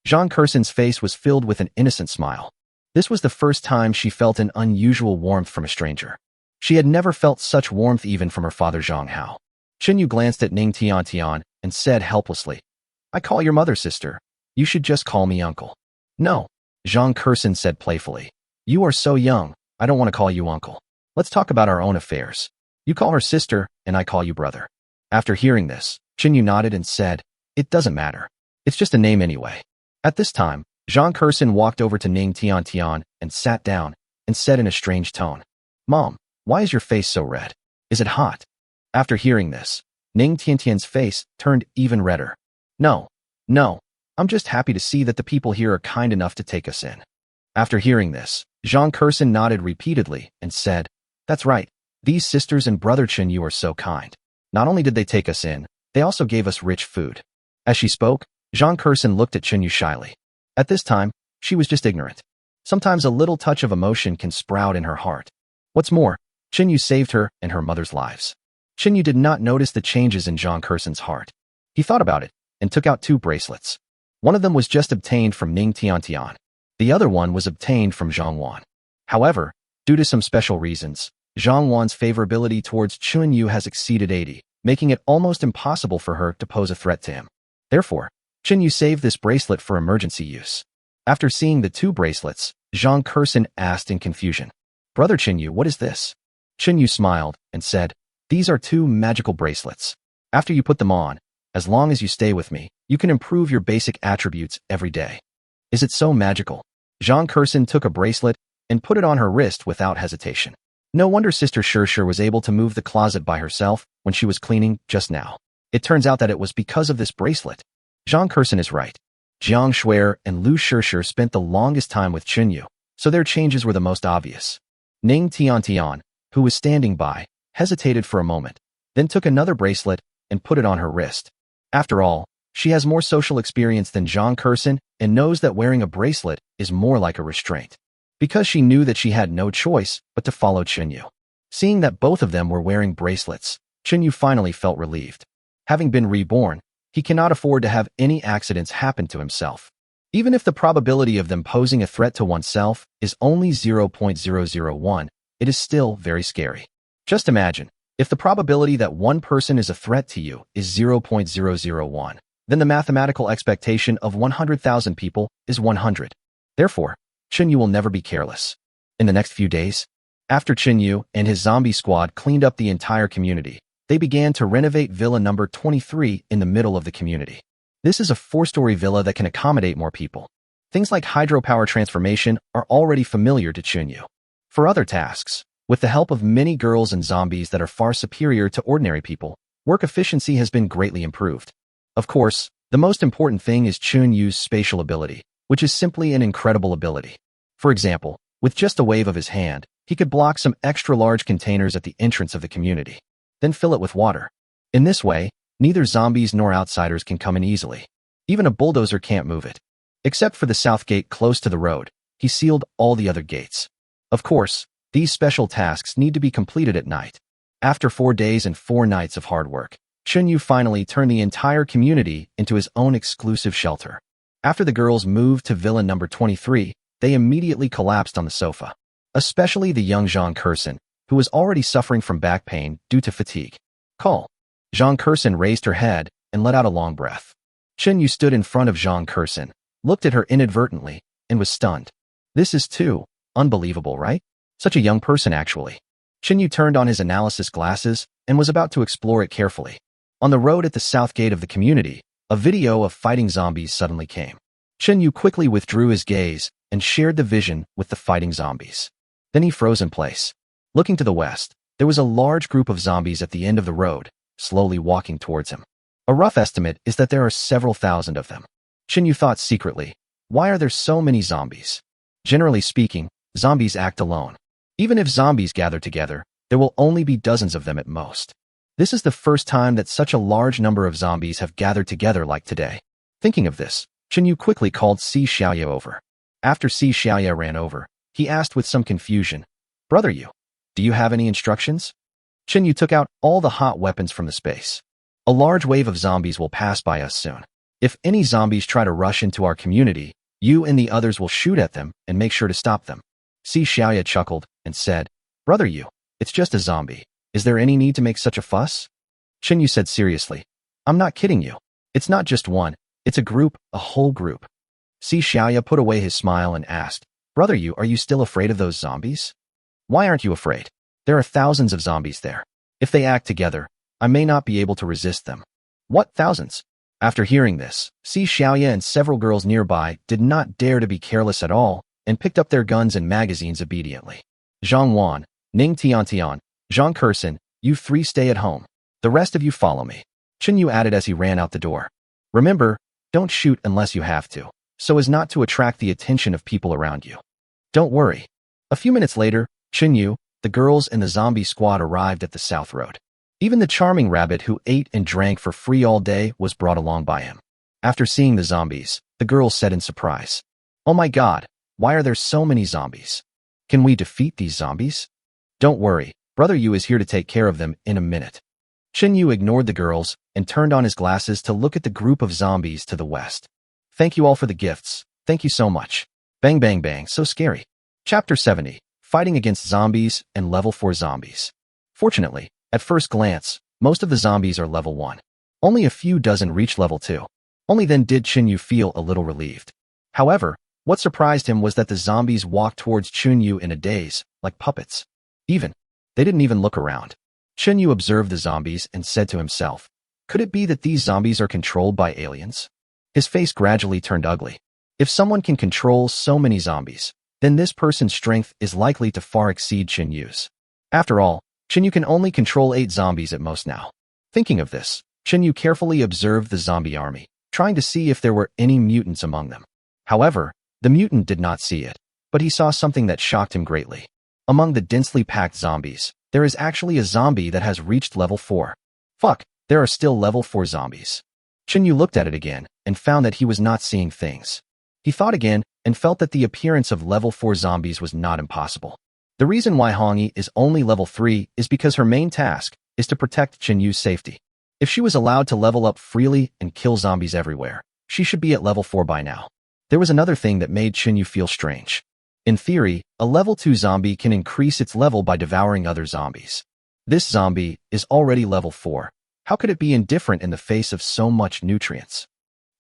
Zhang Kersen's face was filled with an innocent smile. This was the first time she felt an unusual warmth from a stranger. She had never felt such warmth even from her father Zhang Hao. Chen Yu glanced at Ning Tian and said helplessly, "I call your mother sister. You should just call me uncle." "No," Zhang Kersen said playfully. "You are so young, I don't want to call you uncle. Let's talk about our own affairs. You call her sister, and I call you brother." After hearing this, Chinyu nodded and said, "It doesn't matter. It's just a name anyway." At this time, Jean Curson walked over to Ning Tian and sat down and said in a strange tone, "Mom, why is your face so red? Is it hot?" After hearing this, Ning Tian's face turned even redder. No, I'm just happy to see that the people here are kind enough to take us in." After hearing this, Jean Curson nodded repeatedly and said, "That's right. These sisters and brother Chinyu are so kind. Not only did they take us in, they also gave us rich food." As she spoke, Jean Curson looked at Chinyu shyly. At this time, she was just ignorant. Sometimes a little touch of emotion can sprout in her heart. What's more, Chinyu saved her and her mother's lives. Chinyu did not notice the changes in Jean Curson's heart. He thought about it and took out 2 bracelets. One of them was just obtained from Ning Tian. The other one was obtained from Zhang Wan. However, due to some special reasons, Zhang Wan's favorability towards Chinyu has exceeded 80, making it almost impossible for her to pose a threat to him. Therefore, Chinyu saved this bracelet for emergency use. After seeing the 2 bracelets, Jean Curson asked in confusion, "Brother Chinyu, what is this?" Chinyu smiled and said, "These are 2 magical bracelets. After you put them on, as long as you stay with me, you can improve your basic attributes every day." "Is it so magical?" Jean Curson took a bracelet and put it on her wrist without hesitation. No wonder Sister Shirshir was able to move the closet by herself when she was cleaning just now. It turns out that it was because of this bracelet. Jean Curson is right. Jiang Shuer and Lu Shirshir spent the longest time with Chinyu, so their changes were the most obvious. Ning Tian, who was standing by, hesitated for a moment, then took another bracelet and put it on her wrist. After all, she has more social experience than Jean Curson and knows that wearing a bracelet is more like a restraint. Because she knew that she had no choice but to follow Chinyu. Seeing that both of them were wearing bracelets, Chinyu finally felt relieved. Having been reborn, he cannot afford to have any accidents happen to himself. Even if the probability of them posing a threat to oneself is only 0.001, it is still very scary. Just imagine, if the probability that one person is a threat to you is 0.001, then the mathematical expectation of 100,000 people is 100. Therefore, Chinyu will never be careless. In the next few days, after Chinyu and his zombie squad cleaned up the entire community, they began to renovate Villa number 23 in the middle of the community. This is a 4-story villa that can accommodate more people. Things like hydropower transformation are already familiar to Chinyu. For other tasks, with the help of many girls and zombies that are far superior to ordinary people, work efficiency has been greatly improved. Of course, the most important thing is Chunyu's spatial ability, which is simply an incredible ability. For example, with just a wave of his hand, he could block some extra-large containers at the entrance of the community, then fill it with water. In this way, neither zombies nor outsiders can come in easily. Even a bulldozer can't move it. Except for the south gate close to the road, he sealed all the other gates. Of course, these special tasks need to be completed at night. After 4 days and 4 nights of hard work, Chinyu finally turned the entire community into his own exclusive shelter. After the girls moved to Villa number 23, they immediately collapsed on the sofa. Especially the young Jean Curson, who was already suffering from back pain due to fatigue. "Call." Jean Curson raised her head and let out a long breath. Chinyu stood in front of Jean Curson, looked at her inadvertently, and was stunned. This is too unbelievable, right? Such a young person, actually. Chinyu turned on his analysis glasses and was about to explore it carefully. On the road at the south gate of the community, a video of fighting zombies suddenly came. Chinyu quickly withdrew his gaze and shared the vision with the fighting zombies. Then he froze in place. Looking to the west, there was a large group of zombies at the end of the road, slowly walking towards him. A rough estimate is that there are several thousand of them. Chinyu thought secretly, why are there so many zombies? Generally speaking, zombies act alone. Even if zombies gather together, there will only be dozens of them at most. This is the first time that such a large number of zombies have gathered together like today. Thinking of this, Chinyu quickly called Si Xiaoya over. After Si Xiaoya ran over, he asked with some confusion, "Brother Yu, do you have any instructions?" Chinyu took out all the hot weapons from the space. "A large wave of zombies will pass by us soon. If any zombies try to rush into our community, you and the others will shoot at them and make sure to stop them." Si Xiaoya chuckled and said, "Brother Yu, it's just a zombie. Is there any need to make such a fuss?" Chinyu said seriously, "I'm not kidding you. It's not just one, it's a group, a whole group." Si Xiaoya put away his smile and asked, "Brother Yu, are you still afraid of those zombies?" "Why aren't you afraid? There are thousands of zombies there. If they act together, I may not be able to resist them. What, thousands? After hearing this, Si Xiaoya and several girls nearby did not dare to be careless at all and picked up their guns and magazines obediently. Zhang Wan, Ning Tiantian, Zhang Kersen, you three stay at home. The rest of you follow me. Chen Yu added as he ran out the door. Remember, don't shoot unless you have to, so as not to attract the attention of people around you. Don't worry. A few minutes later, Chen Yu, the girls and the zombie squad arrived at the South Road. Even the charming rabbit who ate and drank for free all day was brought along by him. After seeing the zombies, the girls said in surprise, "Oh my god, why are there so many zombies? Can we defeat these zombies?" Don't worry, Brother Yu is here to take care of them in a minute. Chen Yu ignored the girls and turned on his glasses to look at the group of zombies to the west. Thank you all for the gifts. Thank you so much. Bang bang bang, so scary. Chapter 70, Fighting Against Zombies and Level 4 Zombies. Fortunately, at first glance, most of the zombies are level 1. Only a few dozen reach level 2. Only then did Chen Yu feel a little relieved. However, what surprised him was that the zombies walked towards Chen Yu in a daze, like puppets. They didn't even look around. Chen Yu observed the zombies and said to himself, could it be that these zombies are controlled by aliens? His face gradually turned ugly. If someone can control so many zombies, then this person's strength is likely to far exceed Chen Yu's. After all, Chen Yu can only control 8 zombies at most now. Thinking of this, Chen Yu carefully observed the zombie army, trying to see if there were any mutants among them. However, the mutant did not see it, but he saw something that shocked him greatly. Among the densely packed zombies, there is actually a zombie that has reached level 4. Fuck, there are still level 4 zombies. Chen Yu looked at it again and found that he was not seeing things. He thought again and felt that the appearance of level 4 zombies was not impossible. The reason why Hongyi is only level 3 is because her main task is to protect Chen Yu's safety. If she was allowed to level up freely and kill zombies everywhere, she should be at level 4 by now. There was another thing that made Chen Yu feel strange. In theory, a level 2 zombie can increase its level by devouring other zombies. This zombie is already level 4. How could it be indifferent in the face of so much nutrients?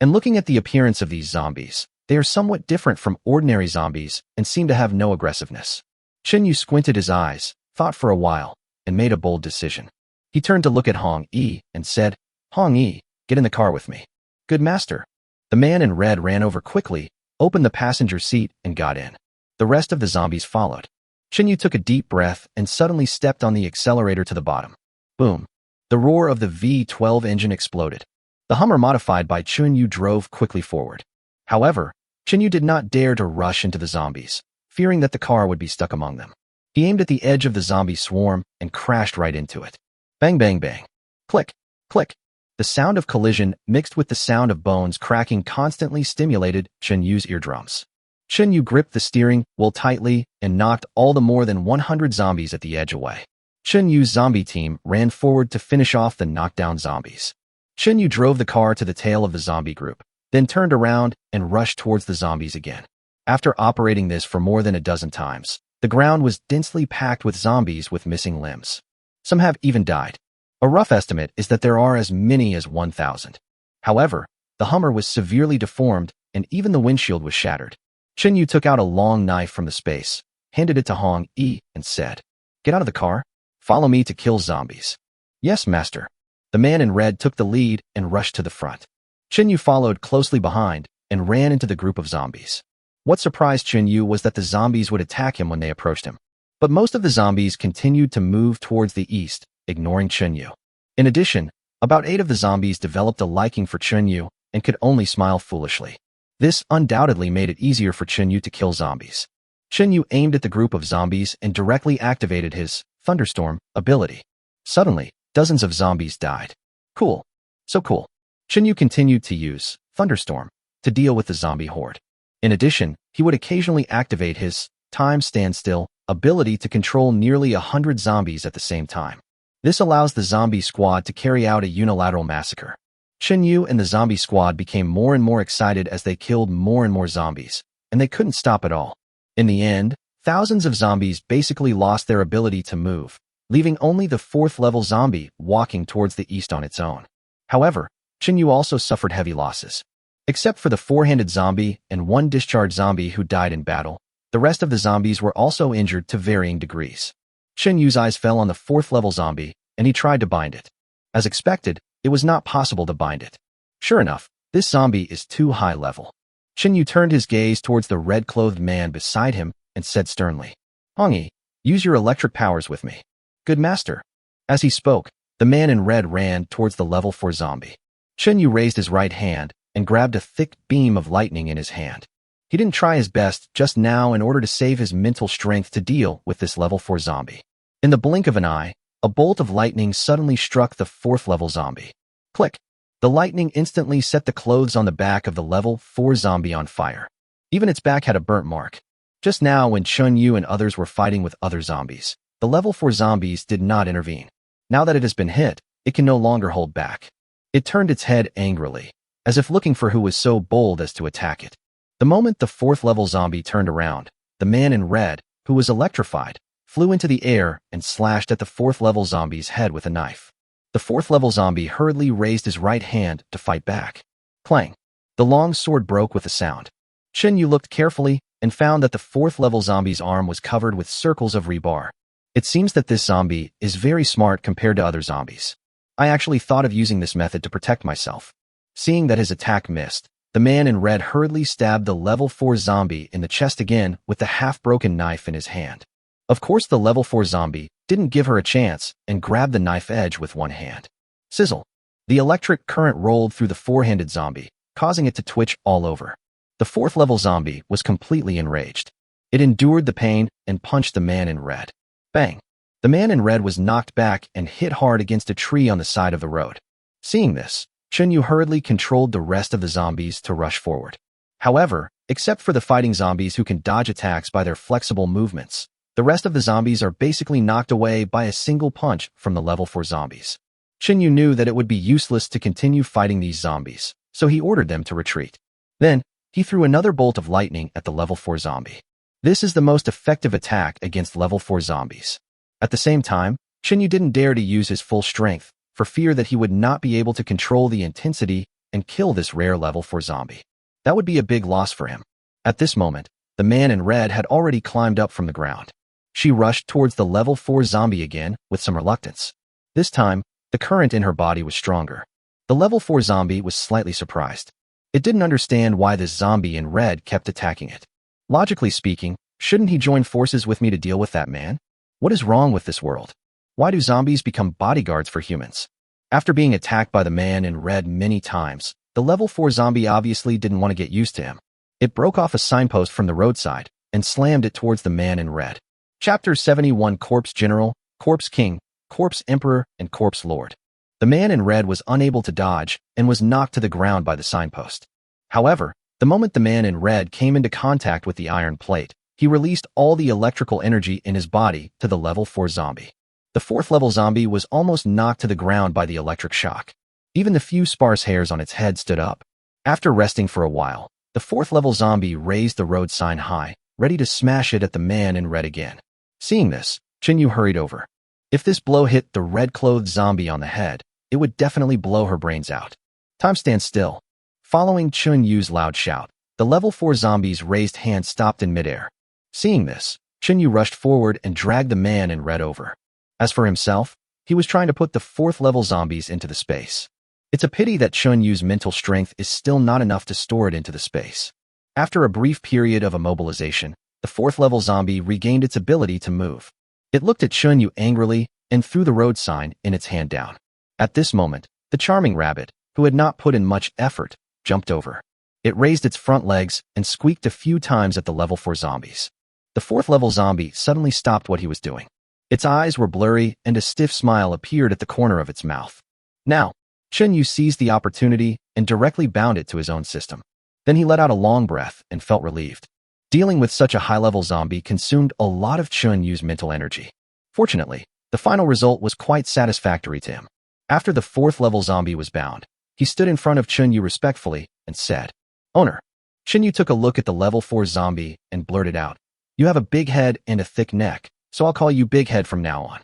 And looking at the appearance of these zombies, they are somewhat different from ordinary zombies and seem to have no aggressiveness. Chen Yu squinted his eyes, thought for a while, and made a bold decision. He turned to look at Hong Yi and said, Hong Yi, get in the car with me. Good master. The man in red ran over quickly, opened the passenger seat, and got in. The rest of the zombies followed. Chen Yu took a deep breath and suddenly stepped on the accelerator to the bottom. Boom. The roar of the V12 engine exploded. The Hummer modified by Chen Yu drove quickly forward. However, Chen Yu did not dare to rush into the zombies, fearing that the car would be stuck among them. He aimed at the edge of the zombie swarm and crashed right into it. Bang bang bang. Click, click. The sound of collision mixed with the sound of bones cracking constantly stimulated Chen Yu's eardrums. Chen Yu gripped the steering wheel tightly and knocked all the more than 100 zombies at the edge away. Chen Yu's zombie team ran forward to finish off the knockdown zombies. Chen Yu drove the car to the tail of the zombie group, then turned around and rushed towards the zombies again. After operating this for more than a dozen times, the ground was densely packed with zombies with missing limbs. Some have even died. A rough estimate is that there are as many as 1,000. However, the Hummer was severely deformed and even the windshield was shattered. Chen Yu took out a long knife from the space, handed it to Hong Yi, and said, Get out of the car. Follow me to kill zombies. Yes, master. The man in red took the lead and rushed to the front. Chen Yu followed closely behind and ran into the group of zombies. What surprised Chen Yu was that the zombies would attack him when they approached him. But most of the zombies continued to move towards the east, ignoring Chen Yu. In addition, about 8 of the zombies developed a liking for Chen Yu and could only smile foolishly. This undoubtedly made it easier for Chen Yu to kill zombies. Chen Yu aimed at the group of zombies and directly activated his Thunderstorm ability. Suddenly, dozens of zombies died. Cool. So cool. Chen Yu continued to use Thunderstorm to deal with the zombie horde. In addition, he would occasionally activate his Time Standstill ability to control nearly 100 zombies at the same time. This allows the zombie squad to carry out a unilateral massacre. Chen Yu and the zombie squad became more and more excited as they killed more and more zombies, and they couldn't stop at all. In the end, thousands of zombies basically lost their ability to move, leaving only the 4th level zombie walking towards the east on its own. However, Chen Yu also suffered heavy losses. Except for the 4-handed zombie and 1 discharged zombie who died in battle, the rest of the zombies were also injured to varying degrees. Chen Yu's eyes fell on the 4th level zombie, and he tried to bind it. As expected, it was not possible to bind it. Sure enough, this zombie is too high level. Chinyu turned his gaze towards the red-clothed man beside him and said sternly, Hongyi, use your electric powers with me. Good master. As he spoke, the man in red ran towards the level 4 zombie. Chinyu raised his right hand and grabbed a thick beam of lightning in his hand. He didn't try his best just now in order to save his mental strength to deal with this level 4 zombie. In the blink of an eye, a bolt of lightning suddenly struck the 4th level zombie. Click! The lightning instantly set the clothes on the back of the level 4 zombie on fire. Even its back had a burnt mark. Just now, when Chunyu and others were fighting with other zombies, the level 4 zombies did not intervene. Now that it has been hit, it can no longer hold back. It turned its head angrily, as if looking for who was so bold as to attack it. The moment the 4th level zombie turned around, the man in red, who was electrified, flew into the air and slashed at the 4th level zombie's head with a knife. The 4th level zombie hurriedly raised his right hand to fight back. Clang! The long sword broke with a sound. Chinyu looked carefully and found that the 4th level zombie's arm was covered with circles of rebar. It seems that this zombie is very smart compared to other zombies. I actually thought of using this method to protect myself. Seeing that his attack missed, the man in red hurriedly stabbed the level 4 zombie in the chest again with the half-broken knife in his hand. Of course, the level 4 zombie didn't give her a chance and grabbed the knife edge with one hand. Sizzle! The electric current rolled through the four-handed zombie, causing it to twitch all over. The 4th level zombie was completely enraged. It endured the pain and punched the man in red. Bang! The man in red was knocked back and hit hard against a tree on the side of the road. Seeing this, Chunyu hurriedly controlled the rest of the zombies to rush forward. However, except for the fighting zombies who can dodge attacks by their flexible movements, the rest of the zombies are basically knocked away by a single punch from the level 4 zombies. Chunyu knew that it would be useless to continue fighting these zombies, so he ordered them to retreat. Then, he threw another bolt of lightning at the level 4 zombie. This is the most effective attack against level 4 zombies. At the same time, Chunyu didn't dare to use his full strength, for fear that he would not be able to control the intensity and kill this rare level 4 zombie. That would be a big loss for him. At this moment, the man in red had already climbed up from the ground. She rushed towards the level 4 zombie again with some reluctance. This time, the current in her body was stronger. The level 4 zombie was slightly surprised. It didn't understand why this zombie in red kept attacking it. Logically speaking, shouldn't he join forces with me to deal with that man? What is wrong with this world? Why do zombies become bodyguards for humans? After being attacked by the man in red many times, the level 4 zombie obviously didn't want to get used to him. It broke off a signpost from the roadside and slammed it towards the man in red. Chapter 71: Corpse General, Corpse King, Corpse Emperor, and Corpse Lord. The man in red was unable to dodge and was knocked to the ground by the signpost. However, the moment the man in red came into contact with the iron plate, he released all the electrical energy in his body to the level 4 zombie. The 4th level zombie was almost knocked to the ground by the electric shock. Even the few sparse hairs on its head stood up. After resting for a while, the 4th level zombie raised the road sign high, ready to smash it at the man in red again. Seeing this, Chinyu hurried over. If this blow hit the red-clothed zombie on the head, it would definitely blow her brains out. Time stands still. Following Chunyu's loud shout, the level 4 zombie's raised hand stopped in midair. Seeing this, Chunyu rushed forward and dragged the man in red over. As for himself, he was trying to put the 4th level zombies into the space. It's a pity that Chunyu's mental strength is still not enough to store it into the space. After a brief period of immobilization, the 4th level zombie regained its ability to move. It looked at Chunyu angrily and threw the road sign in its hand down. At this moment, the charming rabbit, who had not put in much effort, jumped over. It raised its front legs and squeaked a few times at the level 4 zombies. The 4th level zombie suddenly stopped what he was doing. Its eyes were blurry and a stiff smile appeared at the corner of its mouth. Now, Chunyu seized the opportunity and directly bound it to his own system. Then he let out a long breath and felt relieved. Dealing with such a high-level zombie consumed a lot of Chunyu's mental energy. Fortunately, the final result was quite satisfactory to him. After the 4th level zombie was bound, he stood in front of Chunyu respectfully and said, "Owner." Chunyu took a look at the level 4 zombie and blurted out, "You have a big head and a thick neck, so I'll call you Big Head from now on."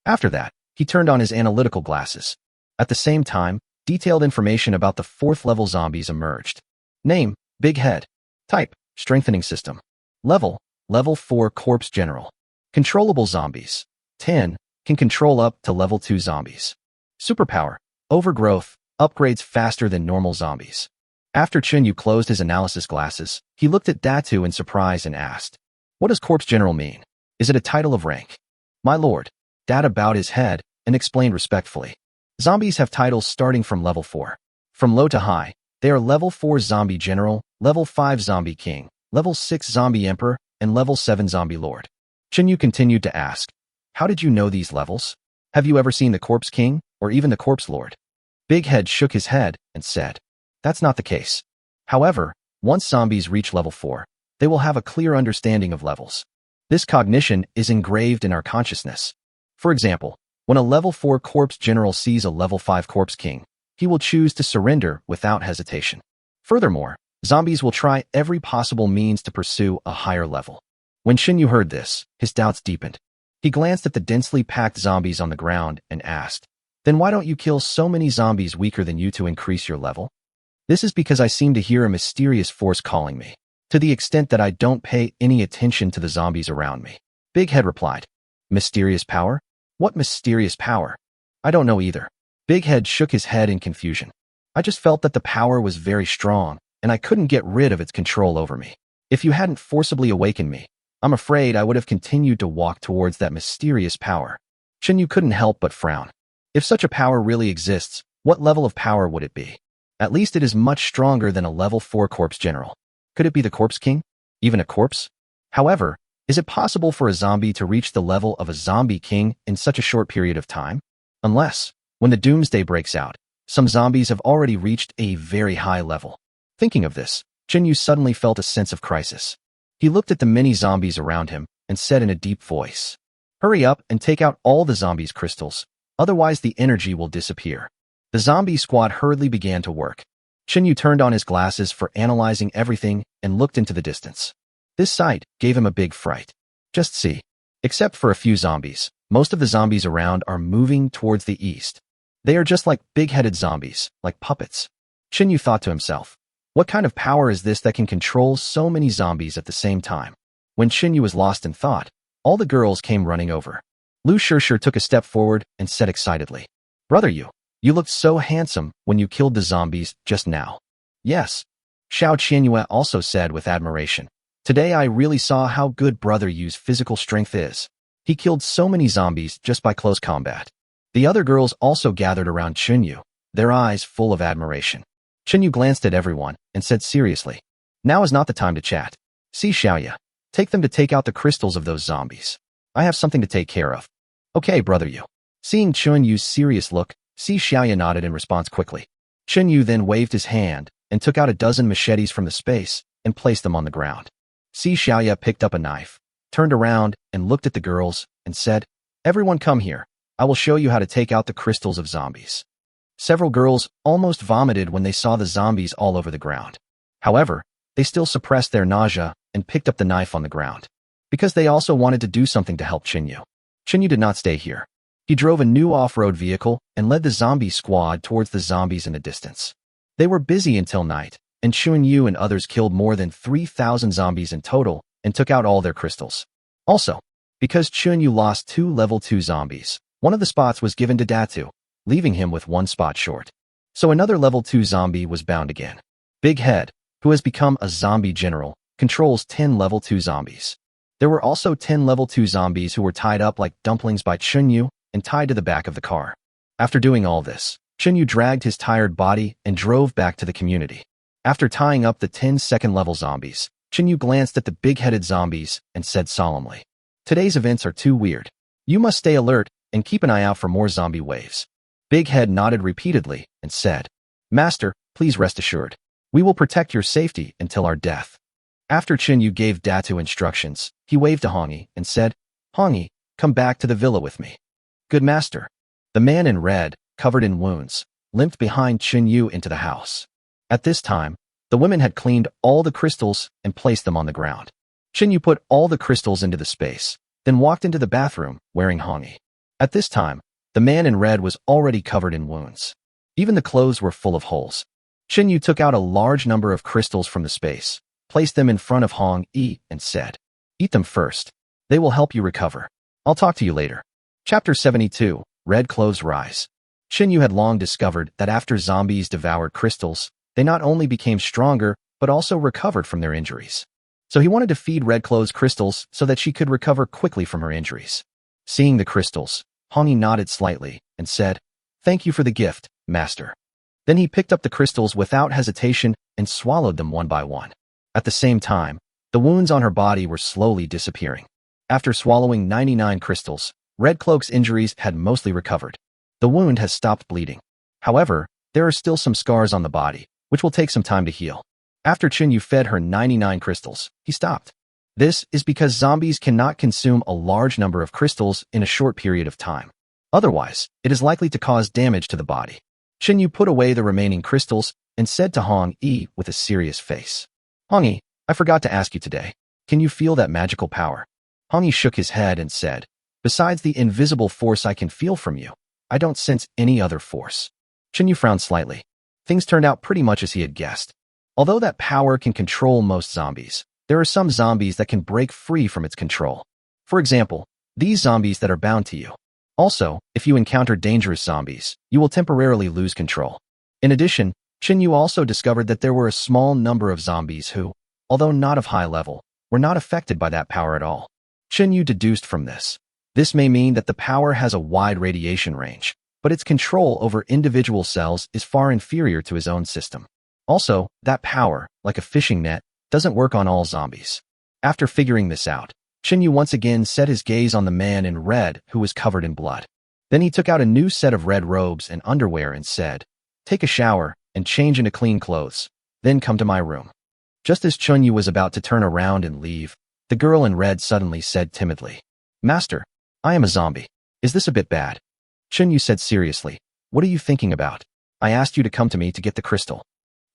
After that, he turned on his analytical glasses. At the same time, detailed information about the 4th level zombies emerged. Name: Big Head. Type: Strengthening System. Level: Level 4 Corpse General. Controllable zombies: 10, can control up to level 2 zombies. Superpower. Overgrowth. Upgrades faster than normal zombies. After Chinyu closed his analysis glasses, he looked at Datu in surprise and asked, "What does Corpse General mean? Is it a title of rank?" "My lord." Data bowed his head and explained respectfully. Zombies have titles starting from level 4. From low to high, they are level 4 Zombie General, level 5 Zombie King, level 6 Zombie Emperor, and level 7 Zombie Lord. Chinyu continued to ask, "How did you know these levels? Have you ever seen the Corpse King, or even the Corpse Lord?" Big Head shook his head and said, "That's not the case. However, once zombies reach level 4, they will have a clear understanding of levels. This cognition is engraved in our consciousness. For example, when a level 4 Corpse General sees a level 5 Corpse King, he will choose to surrender without hesitation. Furthermore, zombies will try every possible means to pursue a higher level." When Shinyu heard this, his doubts deepened. He glanced at the densely packed zombies on the ground and asked, "Then why don't you kill so many zombies weaker than you to increase your level?" "This is because I seem to hear a mysterious force calling me, to the extent that I don't pay any attention to the zombies around me." Big Head replied, "Mysterious power? What mysterious power?" "I don't know either." Big Head shook his head in confusion. "I just felt that the power was very strong, and I couldn't get rid of its control over me. If you hadn't forcibly awakened me, I'm afraid I would have continued to walk towards that mysterious power." Chinyu couldn't help but frown. If such a power really exists, what level of power would it be? At least it is much stronger than a level 4 Corpse General. Could it be the Corpse King? Even a corpse? However, is it possible for a zombie to reach the level of a Zombie King in such a short period of time? Unless, when the doomsday breaks out, some zombies have already reached a very high level. Thinking of this, Chinyu suddenly felt a sense of crisis. He looked at the many zombies around him and said in a deep voice, "Hurry up and take out all the zombies' crystals, otherwise the energy will disappear." The zombie squad hurriedly began to work. Chinyu turned on his glasses for analyzing everything and looked into the distance. This sight gave him a big fright. Just see. Except for a few zombies, most of the zombies around are moving towards the east. They are just like big-headed zombies, like puppets. Chinyu thought to himself, what kind of power is this that can control so many zombies at the same time? When Chinyu was lost in thought, all the girls came running over. Lu Shirshir took a step forward and said excitedly, "Brother you looked so handsome when you killed the zombies just now." "Yes." Xiao Qianyue also said with admiration, "Today I really saw how good Brother Yu's physical strength is. He killed so many zombies just by close combat." The other girls also gathered around Chinyu, their eyes full of admiration. Chinyu glanced at everyone and said seriously, "Now is not the time to chat. See Xiaoya, take them to take out the crystals of those zombies. I have something to take care of." "Okay, Brother Yu." Seeing Chunyu's serious look, Si Xiaoya nodded in response quickly. Chinyu then waved his hand and took out a dozen machetes from the space and placed them on the ground. Si Xiaoya picked up a knife, turned around and looked at the girls and said, "Everyone come here. I will show you how to take out the crystals of zombies." Several girls almost vomited when they saw the zombies all over the ground. However, they still suppressed their nausea and picked up the knife on the ground, because they also wanted to do something to help Chinyu. Chinyu did not stay here. He drove a new off-road vehicle and led the zombie squad towards the zombies in the distance. They were busy until night, and Chinyu and others killed more than 3,000 zombies in total and took out all their crystals. Also, because Chinyu lost 2 level 2 zombies, one of the spots was given to Datu, leaving him with 1 spot short. So another level 2 zombie was bound again. Big Head, who has become a zombie general, controls 10 level 2 zombies. There were also 10 level 2 zombies who were tied up like dumplings by Chinyu and tied to the back of the car. After doing all this, Chinyu dragged his tired body and drove back to the community. After tying up the 10 second-level zombies, Chinyu glanced at the big-headed zombies and said solemnly, "Today's events are too weird. You must stay alert and keep an eye out for more zombie waves." Big Head nodded repeatedly and said, "Master, please rest assured. We will protect your safety until our death." After Chinyu gave Datu instructions, he waved to Hongi and said, "Hongi, come back to the villa with me." "Good master." The man in red, covered in wounds, limped behind Chinyu into the house. At this time, the women had cleaned all the crystals and placed them on the ground. Chinyu put all the crystals into the space, then walked into the bathroom wearing Hongi. At this time, the man in red was already covered in wounds. Even the clothes were full of holes. Chinyu took out a large number of crystals from the space, placed them in front of Hong Yi, and said, "Eat them first. They will help you recover. I'll talk to you later." Chapter 72, Red Clothes Rise. Yu had long discovered that after zombies devoured crystals, they not only became stronger, but also recovered from their injuries. So he wanted to feed Red Cloth's crystals so that she could recover quickly from her injuries. Seeing the crystals, Hongi nodded slightly and said, "Thank you for the gift, master." Then he picked up the crystals without hesitation and swallowed them one by one. At the same time, the wounds on her body were slowly disappearing. After swallowing 99 crystals, Red Cloak's injuries had mostly recovered. The wound has stopped bleeding. However, there are still some scars on the body, which will take some time to heal. After Yu fed her 99 crystals, he stopped. This is because zombies cannot consume a large number of crystals in a short period of time. Otherwise, it is likely to cause damage to the body. Yu put away the remaining crystals and said to Hong-yi with a serious face, "Hong-yi, I forgot to ask you today. Can you feel that magical power?" Hong-yi shook his head and said, "Besides the invisible force I can feel from you, I don't sense any other force." Yu frowned slightly. Things turned out pretty much as he had guessed. Although that power can control most zombies, there are some zombies that can break free from its control. For example, these zombies that are bound to you. Also, if you encounter dangerous zombies, you will temporarily lose control. In addition, Yu also discovered that there were a small number of zombies who, although not of high level, were not affected by that power at all. Yu deduced from this. This may mean that the power has a wide radiation range, but its control over individual cells is far inferior to his own system. Also, that power, like a fishing net, doesn't work on all zombies. After figuring this out, Yu once again set his gaze on the man in red who was covered in blood. Then he took out a new set of red robes and underwear and said, "Take a shower and change into clean clothes, then come to my room." Just as Yu was about to turn around and leave, the girl in red suddenly said timidly, "Master, I am a zombie. Is this a bit bad?" Yu said seriously, "What are you thinking about? I asked you to come to me to get the crystal.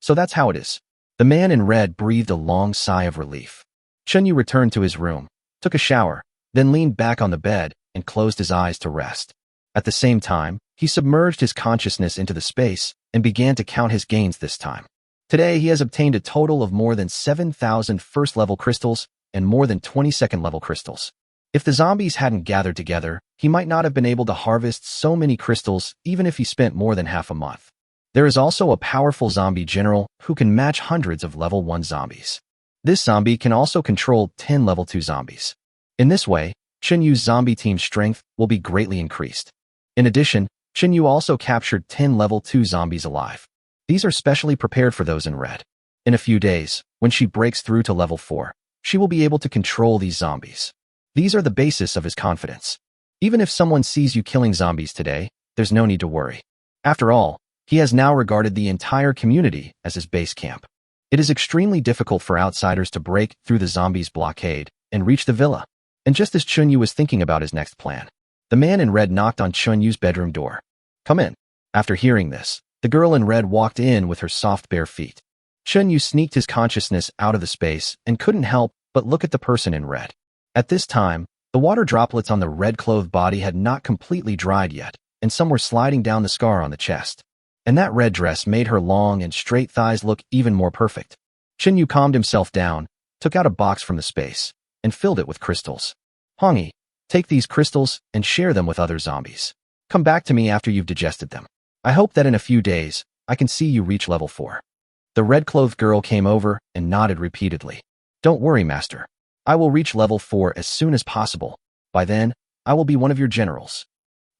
So that's how it is." The man in red breathed a long sigh of relief. Yu returned to his room, took a shower, then leaned back on the bed and closed his eyes to rest. At the same time, he submerged his consciousness into the space and began to count his gains this time. Today, he has obtained a total of more than 7,000 first-level crystals and more than 20 second-level crystals. If the zombies hadn't gathered together, he might not have been able to harvest so many crystals even if he spent more than half a month. There is also a powerful zombie general who can match hundreds of level 1 zombies. This zombie can also control 10 level 2 zombies. In this way, Yu's zombie team's strength will be greatly increased. In addition, Yu also captured 10 level 2 zombies alive. These are specially prepared for those in red. In a few days, when she breaks through to level 4, she will be able to control these zombies. These are the basis of his confidence. Even if someone sees you killing zombies today, there's no need to worry. After all, he has now regarded the entire community as his base camp. It is extremely difficult for outsiders to break through the zombies' blockade and reach the villa. And just as Yu was thinking about his next plan, the man in red knocked on Yu's bedroom door. "Come in." After hearing this, the girl in red walked in with her soft bare feet. Yu sneaked his consciousness out of the space and couldn't help but look at the person in red. At this time, the water droplets on the red-clothed body had not completely dried yet, and some were sliding down the scar on the chest. And that red dress made her long and straight thighs look even more perfect. Yu calmed himself down, took out a box from the space, and filled it with crystals. "Hongi, take these crystals and share them with other zombies. Come back to me after you've digested them. I hope that in a few days, I can see you reach level 4. The red-clothed girl came over and nodded repeatedly. "Don't worry, master. I will reach level 4 as soon as possible. By then, I will be one of your generals."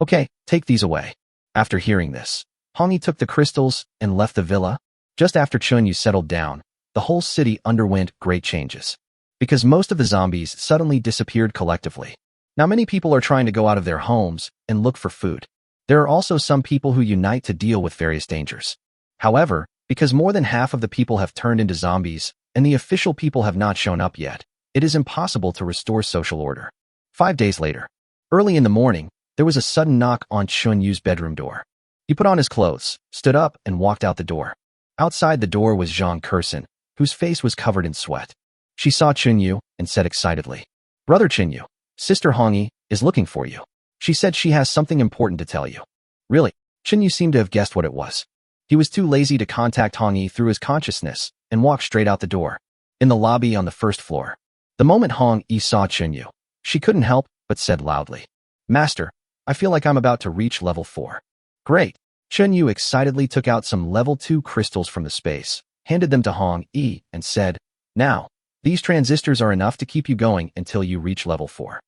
"Okay, take these away." After hearing this, Hongi took the crystals and left the villa. Just after Yu settled down, the whole city underwent great changes. Because most of the zombies suddenly disappeared collectively. Now many people are trying to go out of their homes and look for food. There are also some people who unite to deal with various dangers. However, because more than half of the people have turned into zombies, and the official people have not shown up yet, it is impossible to restore social order. 5 days later, early in the morning, there was a sudden knock on Yu's bedroom door. He put on his clothes, stood up, and walked out the door. Outside the door was Zhang Kurson, whose face was covered in sweat. She saw Yu and said excitedly, "Brother Yu, Sister Hongi is looking for you. She said she has something important to tell you." Really? Yu seemed to have guessed what it was. He was too lazy to contact Hongi through his consciousness and walked straight out the door. In the lobby on the first floor, the moment Hong-yi saw Yu, she couldn't help but said loudly, "Master, I feel like I'm about to reach level 4. "Great. Chen Yu excitedly took out some level 2 crystals from the space, handed them to Hong Yi, and said, "Now, these transistors are enough to keep you going until you reach level 4.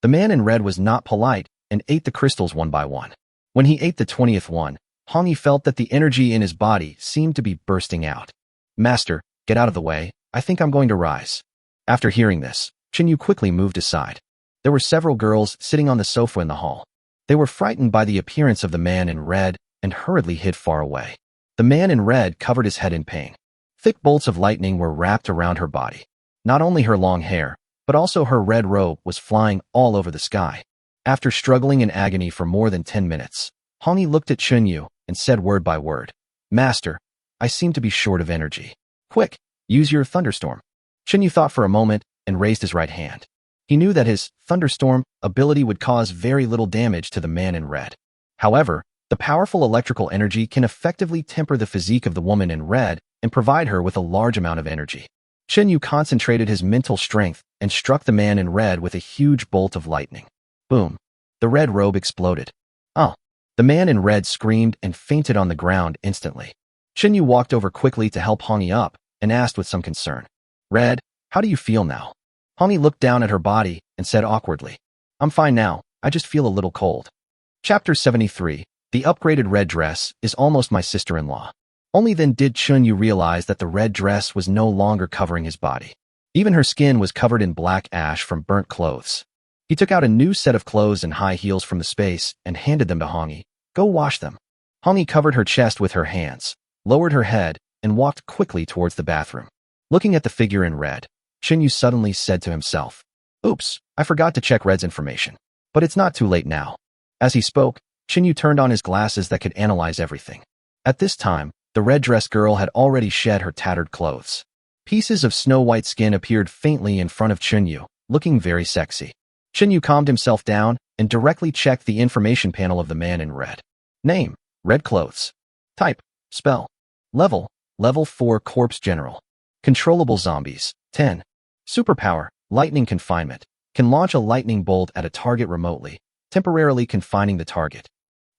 The man in red was not polite and ate the crystals one by one. When he ate the 20th one, Hong Yi felt that the energy in his body seemed to be bursting out. "Master, get out of the way, I think I'm going to rise." After hearing this, Chen Yu quickly moved aside. There were several girls sitting on the sofa in the hall. They were frightened by the appearance of the man in red and hurriedly hid far away. The man in red covered his head in pain. Thick bolts of lightning were wrapped around her body. Not only her long hair, but also her red robe was flying all over the sky. After struggling in agony for more than 10 minutes, Hong Yi looked at Chen Yu and said word by word, "Master, I seem to be short of energy. Quick, use your thunderstorm." Chen Yu thought for a moment and raised his right hand. He knew that his thunderstorm ability would cause very little damage to the man in red. However, the powerful electrical energy can effectively temper the physique of the woman in red and provide her with a large amount of energy. Chen Yu concentrated his mental strength and struck the man in red with a huge bolt of lightning. Boom! The red robe exploded. "Oh!" The man in red screamed and fainted on the ground instantly. Chen Yu walked over quickly to help Hong Yi up and asked with some concern, "Red, how do you feel now?" Hong Yi looked down at her body and said awkwardly, "I'm fine now, I just feel a little cold." Chapter 73. The upgraded red dress is almost my sister-in-law. Only then did Chen Yu realize that the red dress was no longer covering his body. Even her skin was covered in black ash from burnt clothes. He took out a new set of clothes and high heels from the space and handed them to Hong Yi. "Go wash them." Hong Yi covered her chest with her hands, lowered her head, and walked quickly towards the bathroom. Looking at the figure in red, Chen Yu suddenly said to himself, "Oops, I forgot to check Red's information. But it's not too late now." As he spoke, Chen Yu turned on his glasses that could analyze everything. At this time, the red dress girl had already shed her tattered clothes. Pieces of snow-white skin appeared faintly in front of Chen Yu, looking very sexy. Chen Yu calmed himself down and directly checked the information panel of the man in red. Name: red clothes. Type: spell. Level: level 4 corpse general. Controllable zombies: 10. Superpower: lightning confinement. Can launch a lightning bolt at a target remotely, temporarily confining the target.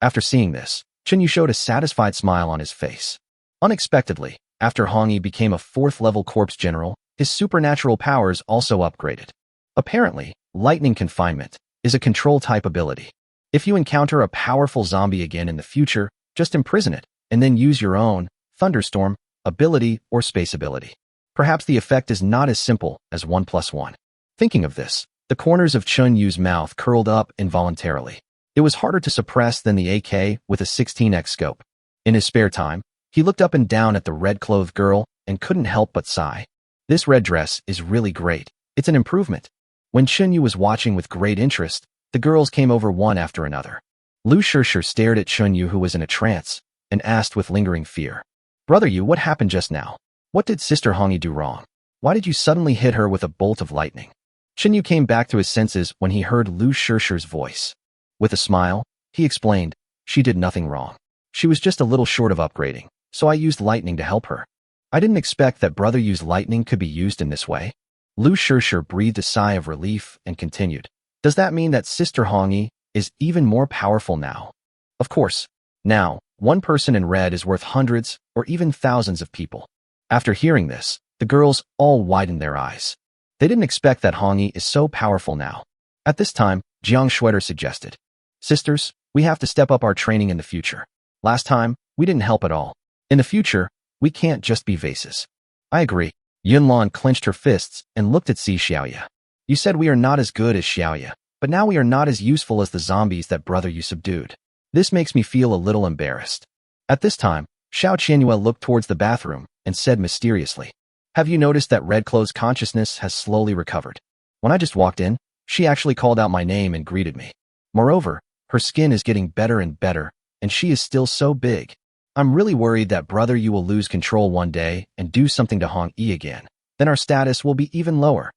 After seeing this, Chen Yu showed a satisfied smile on his face. Unexpectedly, after Hong Yi became a 4th-level corpse general, his supernatural powers also upgraded. Apparently, lightning confinement is a control-type ability. If you encounter a powerful zombie again in the future, just imprison it, and then use your own thunderstorm ability or space ability. Perhaps the effect is not as simple as 1+1. Thinking of this, the corners of Chen Yu's mouth curled up involuntarily. It was harder to suppress than the AK with a 16x scope. In his spare time, he looked up and down at the red-clothed girl and couldn't help but sigh. This red dress is really great. It's an improvement. When Chen Yu was watching with great interest, the girls came over one after another. Lu Shishir stared at Chen Yu, who was in a trance, and asked with lingering fear, "Brother Yu, what happened just now? What did Sister Hong Yi do wrong? Why did you suddenly hit her with a bolt of lightning?" Chen Yu came back to his senses when he heard Lu Shishir's voice. With a smile, he explained, "She did nothing wrong. She was just a little short of upgrading, so I used lightning to help her. I didn't expect that Brother Yu's lightning could be used in this way." Lu Shishir breathed a sigh of relief and continued, "Does that mean that Sister Hong Yi is even more powerful now?" Of course. Now, one person in red is worth hundreds or even thousands of people. After hearing this, the girls all widened their eyes. They didn't expect that Hong Yi is so powerful now. At this time, Jiang Schweder suggested, "Sisters, we have to step up our training in the future. Last time, we didn't help at all. In the future, we can't just be vases." "I agree." Yunlan clenched her fists and looked at Si Xiaoya. "You said we are not as good as Xiaoya, but now we are not as useful as the zombies that Brother Yu subdued. This makes me feel a little embarrassed." At this time, Xiao Qianyue looked towards the bathroom and said mysteriously, "Have you noticed that Red Clo's consciousness has slowly recovered? When I just walked in, she actually called out my name and greeted me. Moreover, her skin is getting better and better, and she is still so big. I'm really worried that Brother Yu will lose control one day and do something to Hong Yi again. Then our status will be even lower."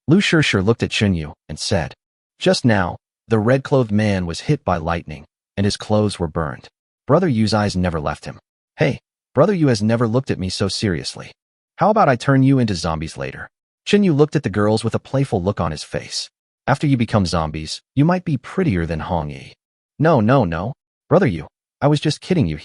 Lu Shishir looked at Chen Yu and said, "Just now, the red-clothed man was hit by lightning, and his clothes were burned. Brother Yu's eyes never left him. Hey, Brother Yu has never looked at me so seriously. How about I turn you into zombies later?" Chen Yu looked at the girls with a playful look on his face. "After you become zombies, you might be prettier than Hong Yi." No. Brother Yu, I was just kidding you,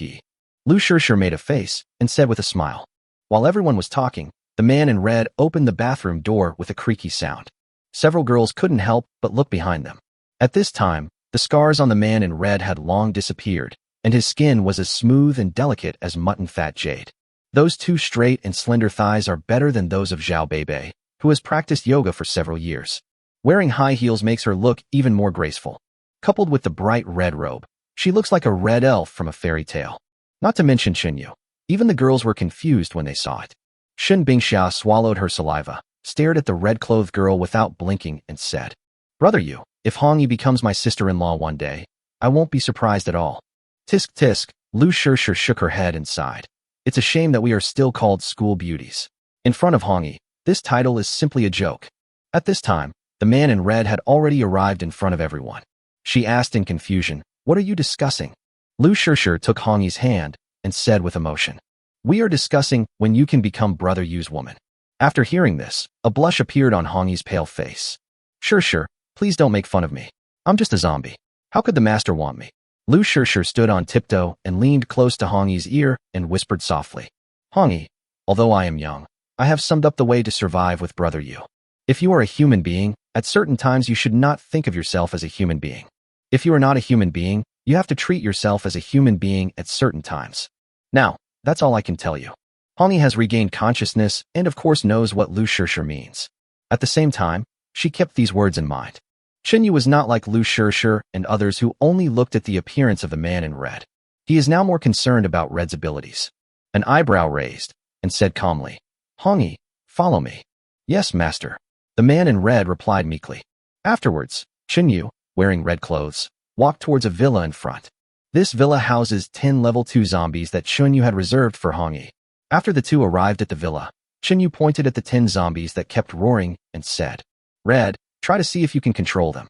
Lu Shishir made a face and said with a smile. While everyone was talking, the man in red opened the bathroom door with a creaky sound. Several girls couldn't help but look behind them. At this time, the scars on the man in red had long disappeared, and his skin was as smooth and delicate as mutton fat jade. Those two straight and slender thighs are better than those of Zhao Beibei, who has practiced yoga for several years. Wearing high heels makes her look even more graceful. Coupled with the bright red robe, she looks like a red elf from a fairy tale. Not to mention Xinyu. Even the girls were confused when they saw it. Shen Bingxia swallowed her saliva, stared at the red-clothed girl without blinking, and said, "Brother Yu, if Hongyi becomes my sister-in-law one day, I won't be surprised at all." Tisk tisk, Lu Shishir shook her head and sighed. It's a shame that we are still called school beauties. In front of Hongyi, this title is simply a joke. At this time, the man in red had already arrived in front of everyone. She asked in confusion, "What are you discussing?" Lu Shishir took Hongyi's hand and said with emotion, "We are discussing when you can become Brother Yu's woman." After hearing this, a blush appeared on Hongyi's pale face. Shishir, please don't make fun of me. I'm just a zombie. How could the master want me?" Lu Shishir stood on tiptoe and leaned close to Hongyi's ear and whispered softly, "Hongyi, although I am young, I have summed up the way to survive with Brother Yu. If you are a human being, at certain times you should not think of yourself as a human being. If you are not a human being, you have to treat yourself as a human being at certain times. Now, that's all I can tell you." Hongyi has regained consciousness and of course knows what Lu Shishir means. At the same time, she kept these words in mind. Xinyu was not like Lu Shishir and others who only looked at the appearance of the man in red. He is now more concerned about Red's abilities. An eyebrow raised, and said calmly, "Hongyi, follow me." "Yes, master." The man in red replied meekly. Afterwards, Xinyu, wearing red clothes, walked towards a villa in front. This villa houses 10 level 2 zombies that Xinyu had reserved for Hongyi. After the two arrived at the villa, Xinyu pointed at the 10 zombies that kept roaring and said, "Red, try to see if you can control them."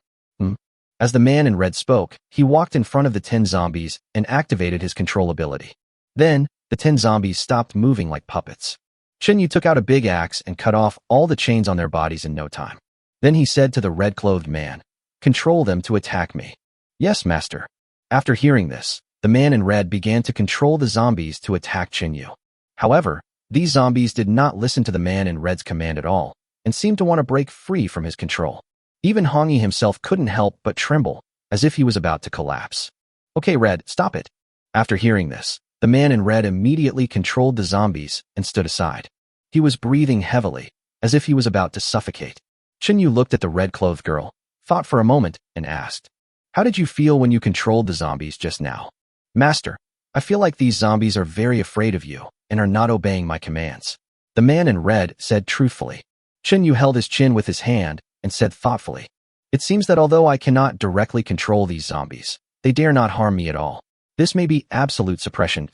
As the man in red spoke, he walked in front of the 10 zombies and activated his control ability. Then, the 10 zombies stopped moving like puppets. Xinyu took out a big axe and cut off all the chains on their bodies in no time. Then he said to the red-clothed man, "Control them to attack me." "Yes, master." After hearing this, the man in red began to control the zombies to attack Xinyu. However, these zombies did not listen to the man in red's command at all, and seemed to want to break free from his control. Even Hongyi himself couldn't help but tremble, as if he was about to collapse. "Okay, Red, stop it." After hearing this, the man in red immediately controlled the zombies and stood aside. He was breathing heavily, as if he was about to suffocate. Xinyu looked at the red-clothed girl, thought for a moment, and asked, "How did you feel when you controlled the zombies just now?" "Master, I feel like these zombies are very afraid of you and are not obeying my commands." The man in red said truthfully. Xinyu held his chin with his hand and said thoughtfully, "It seems that although I cannot directly control these zombies, they dare not harm me at all. This may be absolute suppression."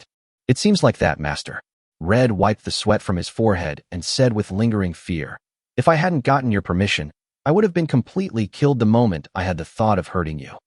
"It seems like that, master." Red wiped the sweat from his forehead and said with lingering fear, "If I hadn't gotten your permission, I would have been completely killed the moment I had the thought of hurting you."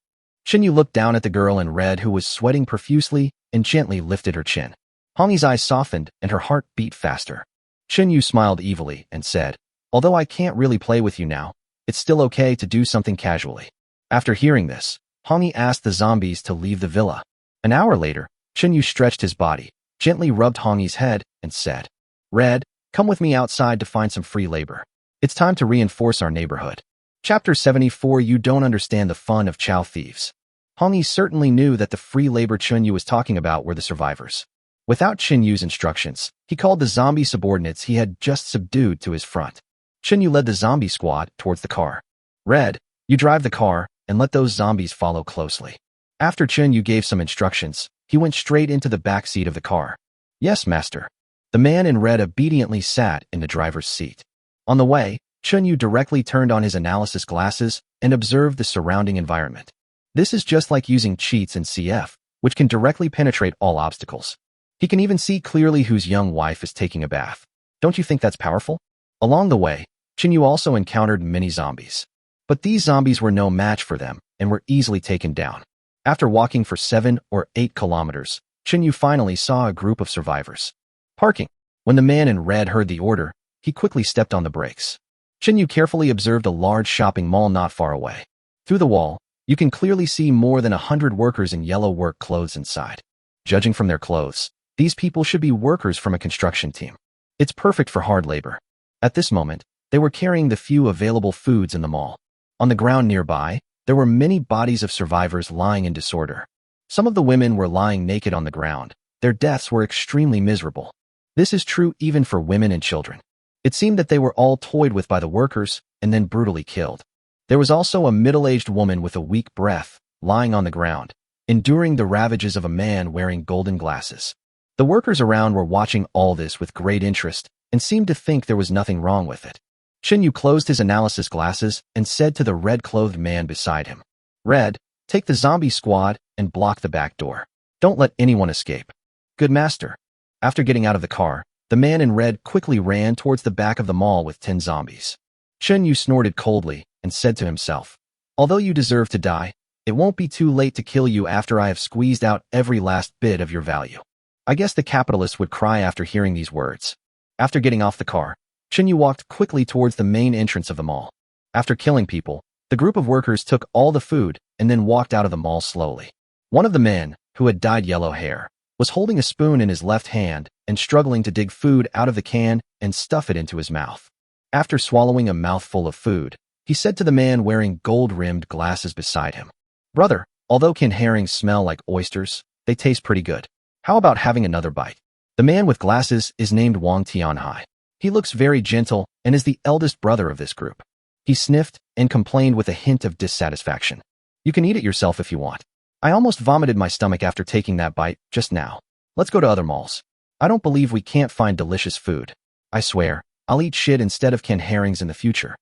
Xinyu looked down at the girl in red who was sweating profusely and gently lifted her chin. Hongyi's eyes softened and her heart beat faster. Xinyu smiled evilly and said, "Although I can't really play with you now, it's still okay to do something casually." After hearing this, Hongyi asked the zombies to leave the villa. An hour later, Xinyu stretched his body, gently rubbed Hongyi's head, and said, "Red, come with me outside to find some free labor. It's time to reinforce our neighborhood." Chapter 74. You don't understand the fun of chow thieves. Hongyi certainly knew that the free labor Xinyu was talking about were the survivors. Without Xinyu's instructions, he called the zombie subordinates he had just subdued to his front. Xinyu led the zombie squad towards the car. "Red, you drive the car and let those zombies follow closely." After Xinyu gave some instructions, he went straight into the back seat of the car. "Yes, master." The man in red obediently sat in the driver's seat. On the way, Xinyu directly turned on his analysis glasses and observed the surrounding environment. This is just like using cheats in CF, which can directly penetrate all obstacles. He can even see clearly whose young wife is taking a bath. Don't you think that's powerful? Along the way, Xinyu also encountered many zombies. But these zombies were no match for them and were easily taken down. After walking for 7 or 8 kilometers, Xinyu finally saw a group of survivors. Parking. When the man in red heard the order, he quickly stepped on the brakes. Xinyu carefully observed a large shopping mall not far away. Through the wall, you can clearly see more than 100 workers in yellow work clothes inside. Judging from their clothes, these people should be workers from a construction team. It's perfect for hard labor. At this moment, they were carrying the few available foods in the mall. On the ground nearby, there were many bodies of survivors lying in disorder. Some of the women were lying naked on the ground. Their deaths were extremely miserable. This is true even for women and children. It seemed that they were all toyed with by the workers and then brutally killed. There was also a middle-aged woman with a weak breath, lying on the ground, enduring the ravages of a man wearing golden glasses. The workers around were watching all this with great interest and seemed to think there was nothing wrong with it. Chinyu closed his analysis glasses and said to the red-clothed man beside him, "Red, take the zombie squad and block the back door. Don't let anyone escape." "Good master." After getting out of the car, the man in red quickly ran towards the back of the mall with 10 zombies. Chinyu snorted coldly and said to himself, "Although you deserve to die, it won't be too late to kill you after I have squeezed out every last bit of your value." I guess the capitalist would cry after hearing these words. After getting off the car, Chinyu walked quickly towards the main entrance of the mall. After killing people, the group of workers took all the food and then walked out of the mall slowly. One of the men, who had dyed yellow hair, was holding a spoon in his left hand and struggling to dig food out of the can and stuff it into his mouth. After swallowing a mouthful of food, he said to the man wearing gold-rimmed glasses beside him, "Brother, although canned herrings smell like oysters, they taste pretty good. How about having another bite?" The man with glasses is named Wang Tianhai. He looks very gentle and is the eldest brother of this group. He sniffed and complained with a hint of dissatisfaction. "You can eat it yourself if you want. I almost vomited my stomach after taking that bite just now. Let's go to other malls. I don't believe we can't find delicious food. I swear, I'll eat shit instead of canned herrings in the future.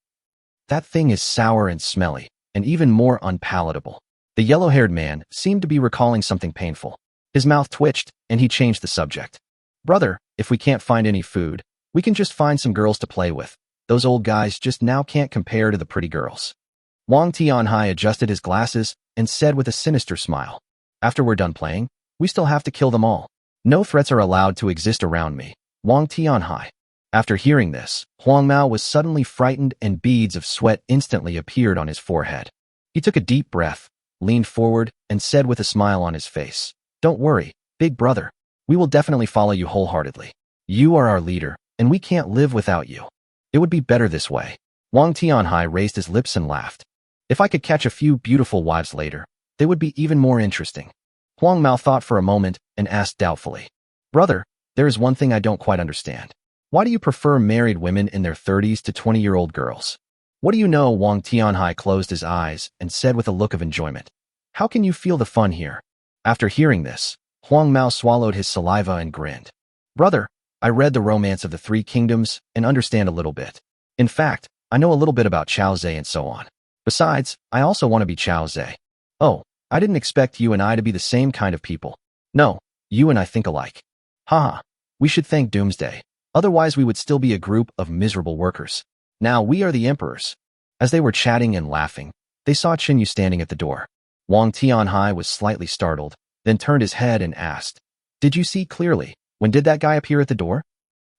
That thing is sour and smelly, and even more unpalatable." The yellow-haired man seemed to be recalling something painful. His mouth twitched, and he changed the subject. "Brother, if we can't find any food, we can just find some girls to play with. Those old guys just now can't compare to the pretty girls." Wang Tianhai adjusted his glasses and said with a sinister smile, "After we're done playing, we still have to kill them all. No threats are allowed to exist around me, Wang Tianhai." After hearing this, Huang Mao was suddenly frightened and beads of sweat instantly appeared on his forehead. He took a deep breath, leaned forward, and said with a smile on his face, "Don't worry, big brother. We will definitely follow you wholeheartedly. You are our leader, and we can't live without you. It would be better this way." Wang Tianhai raised his lips and laughed. "If I could catch a few beautiful wives later, they would be even more interesting." Huang Mao thought for a moment and asked doubtfully, "Brother, there is one thing I don't quite understand. Why do you prefer married women in their 30s to 20-year-old girls?" "What do you know?" Wang Tianhai closed his eyes and said with a look of enjoyment, "How can you feel the fun here?" After hearing this, Huang Mao swallowed his saliva and grinned. "Brother, I read The Romance of the Three Kingdoms and understand a little bit. In fact, I know a little bit about Chao Zhe and so on. Besides, I also want to be Chao Zhe." "Oh, I didn't expect you and I to be the same kind of people. No, you and I think alike. Haha, we should thank Doomsday. Otherwise we would still be a group of miserable workers. Now we are the emperors." As they were chatting and laughing, they saw Chinyu standing at the door. Wang Tianhai was slightly startled, then turned his head and asked, "Did you see clearly? When did that guy appear at the door?"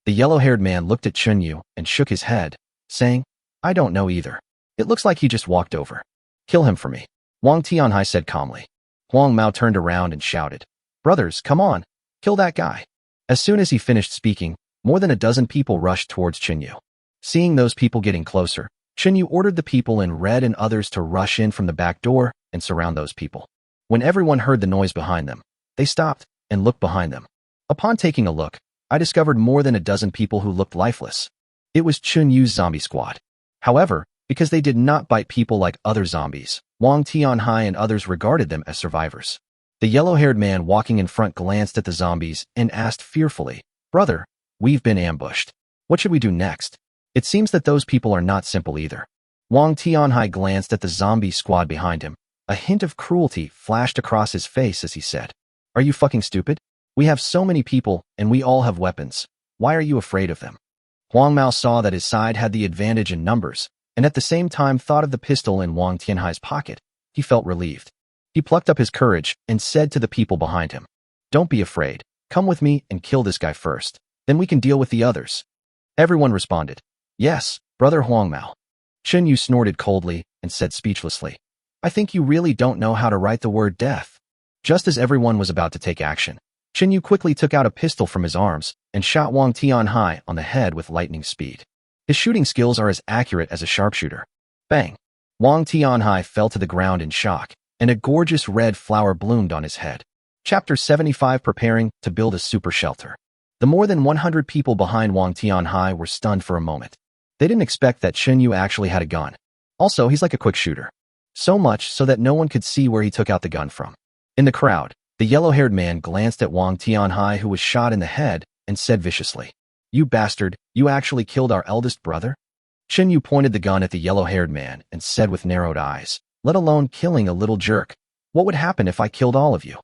The yellow-haired man looked at Chinyu and shook his head, saying, "I don't know either. It looks like he just walked over." "Kill him for me," Wang Tianhai said calmly. Huang Mao turned around and shouted, "Brothers, come on, kill that guy." As soon as he finished speaking, more than a dozen people rushed towards Chinyu. Seeing those people getting closer, Chinyu ordered the people in red and others to rush in from the back door and surround those people. When everyone heard the noise behind them, they stopped and looked behind them. Upon taking a look, I discovered more than a dozen people who looked lifeless. It was Chunyu's zombie squad. However, because they did not bite people like other zombies, Wang Tianhai and others regarded them as survivors. The yellow-haired man walking in front glanced at the zombies and asked fearfully, "Brother, we've been ambushed. What should we do next?" It seems that those people are not simple either. Wang Tianhai glanced at the zombie squad behind him. A hint of cruelty flashed across his face as he said, "Are you fucking stupid? We have so many people and we all have weapons. Why are you afraid of them?" Huang Mao saw that his side had the advantage in numbers, and at the same time thought of the pistol in Wang Tianhai's pocket. He felt relieved. He plucked up his courage and said to the people behind him, "Don't be afraid. Come with me and kill this guy first. Then we can deal with the others." Everyone responded, "Yes, brother Huang Mao." Chinyu snorted coldly and said speechlessly, "I think you really don't know how to write the word death." Just as everyone was about to take action, Yu quickly took out a pistol from his arms and shot Wang Tianhai on the head with lightning speed. His shooting skills are as accurate as a sharpshooter. Bang! Wang Tianhai fell to the ground in shock, and a gorgeous red flower bloomed on his head. Chapter 75: Preparing to build a super shelter. The more than 100 people behind Wang Tianhai were stunned for a moment. They didn't expect that Yu actually had a gun. Also, he's like a quick shooter. So much so that no one could see where he took out the gun from. In the crowd, the yellow-haired man glanced at Wang Tianhai, who was shot in the head, and said viciously, "You bastard, you actually killed our eldest brother?" Yu pointed the gun at the yellow-haired man and said with narrowed eyes, "Let alone killing a little jerk. What would happen if I killed all of you?"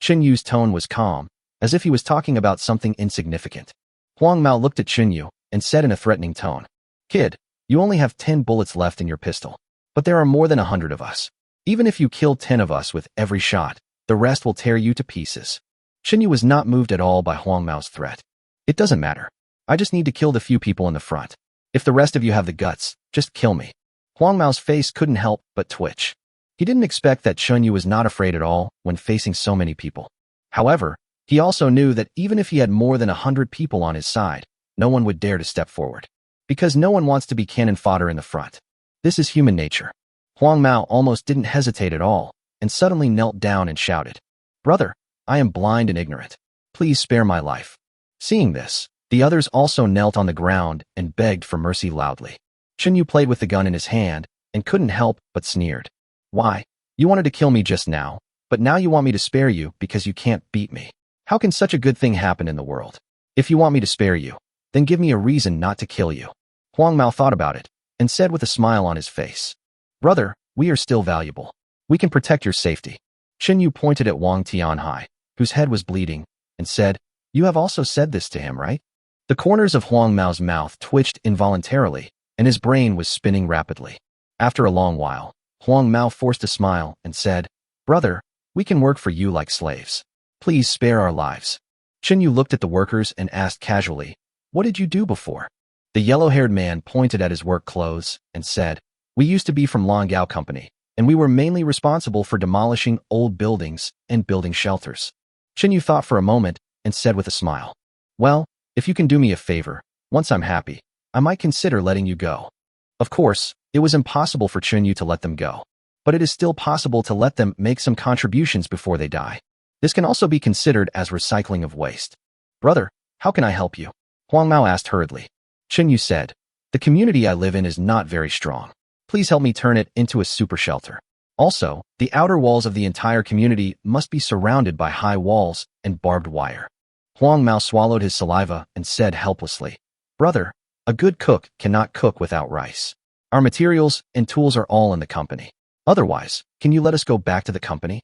Yu's tone was calm, as if he was talking about something insignificant. Huang Mao looked at Yu and said in a threatening tone, "Kid, you only have 10 bullets left in your pistol, but there are more than 100 of us. Even if you kill 10 of us with every shot, the rest will tear you to pieces." Yu was not moved at all by Huang Mao's threat. "It doesn't matter. I just need to kill the few people in the front. If the rest of you have the guts, just kill me." Huang Mao's face couldn't help but twitch. He didn't expect that Yu was not afraid at all when facing so many people. However, he also knew that even if he had more than 100 people on his side, no one would dare to step forward. Because no one wants to be cannon fodder in the front. This is human nature. Huang Mao almost didn't hesitate at all, and suddenly knelt down and shouted, "Brother, I am blind and ignorant. Please spare my life." Seeing this, the others also knelt on the ground and begged for mercy loudly. Yu played with the gun in his hand and couldn't help but sneered. "Why? You wanted to kill me just now, but now you want me to spare you because you can't beat me. How can such a good thing happen in the world? If you want me to spare you, then give me a reason not to kill you." Huang Mao thought about it and said with a smile on his face, "Brother, we are still valuable. We can protect your safety." Yu pointed at Wang Tianhai, whose head was bleeding, and said, "You have also said this to him, right?" The corners of Huang Mao's mouth twitched involuntarily, and his brain was spinning rapidly. After a long while, Huang Mao forced a smile and said, "Brother, we can work for you like slaves. Please spare our lives." Yu looked at the workers and asked casually, "What did you do before?" The yellow-haired man pointed at his work clothes and said, "We used to be from Longgao Company, and we were mainly responsible for demolishing old buildings and building shelters." Yu thought for a moment and said with a smile, "Well, if you can do me a favor, once I'm happy, I might consider letting you go." Of course, it was impossible for Yu to let them go, but it is still possible to let them make some contributions before they die. This can also be considered as recycling of waste. "Brother, how can I help you?" Huang Mao asked hurriedly. Yu said, "The community I live in is not very strong. Please help me turn it into a super shelter. Also, the outer walls of the entire community must be surrounded by high walls and barbed wire." Huang Mao swallowed his saliva and said helplessly, "Brother, a good cook cannot cook without rice. Our materials and tools are all in the company. Otherwise, can you let us go back to the company?"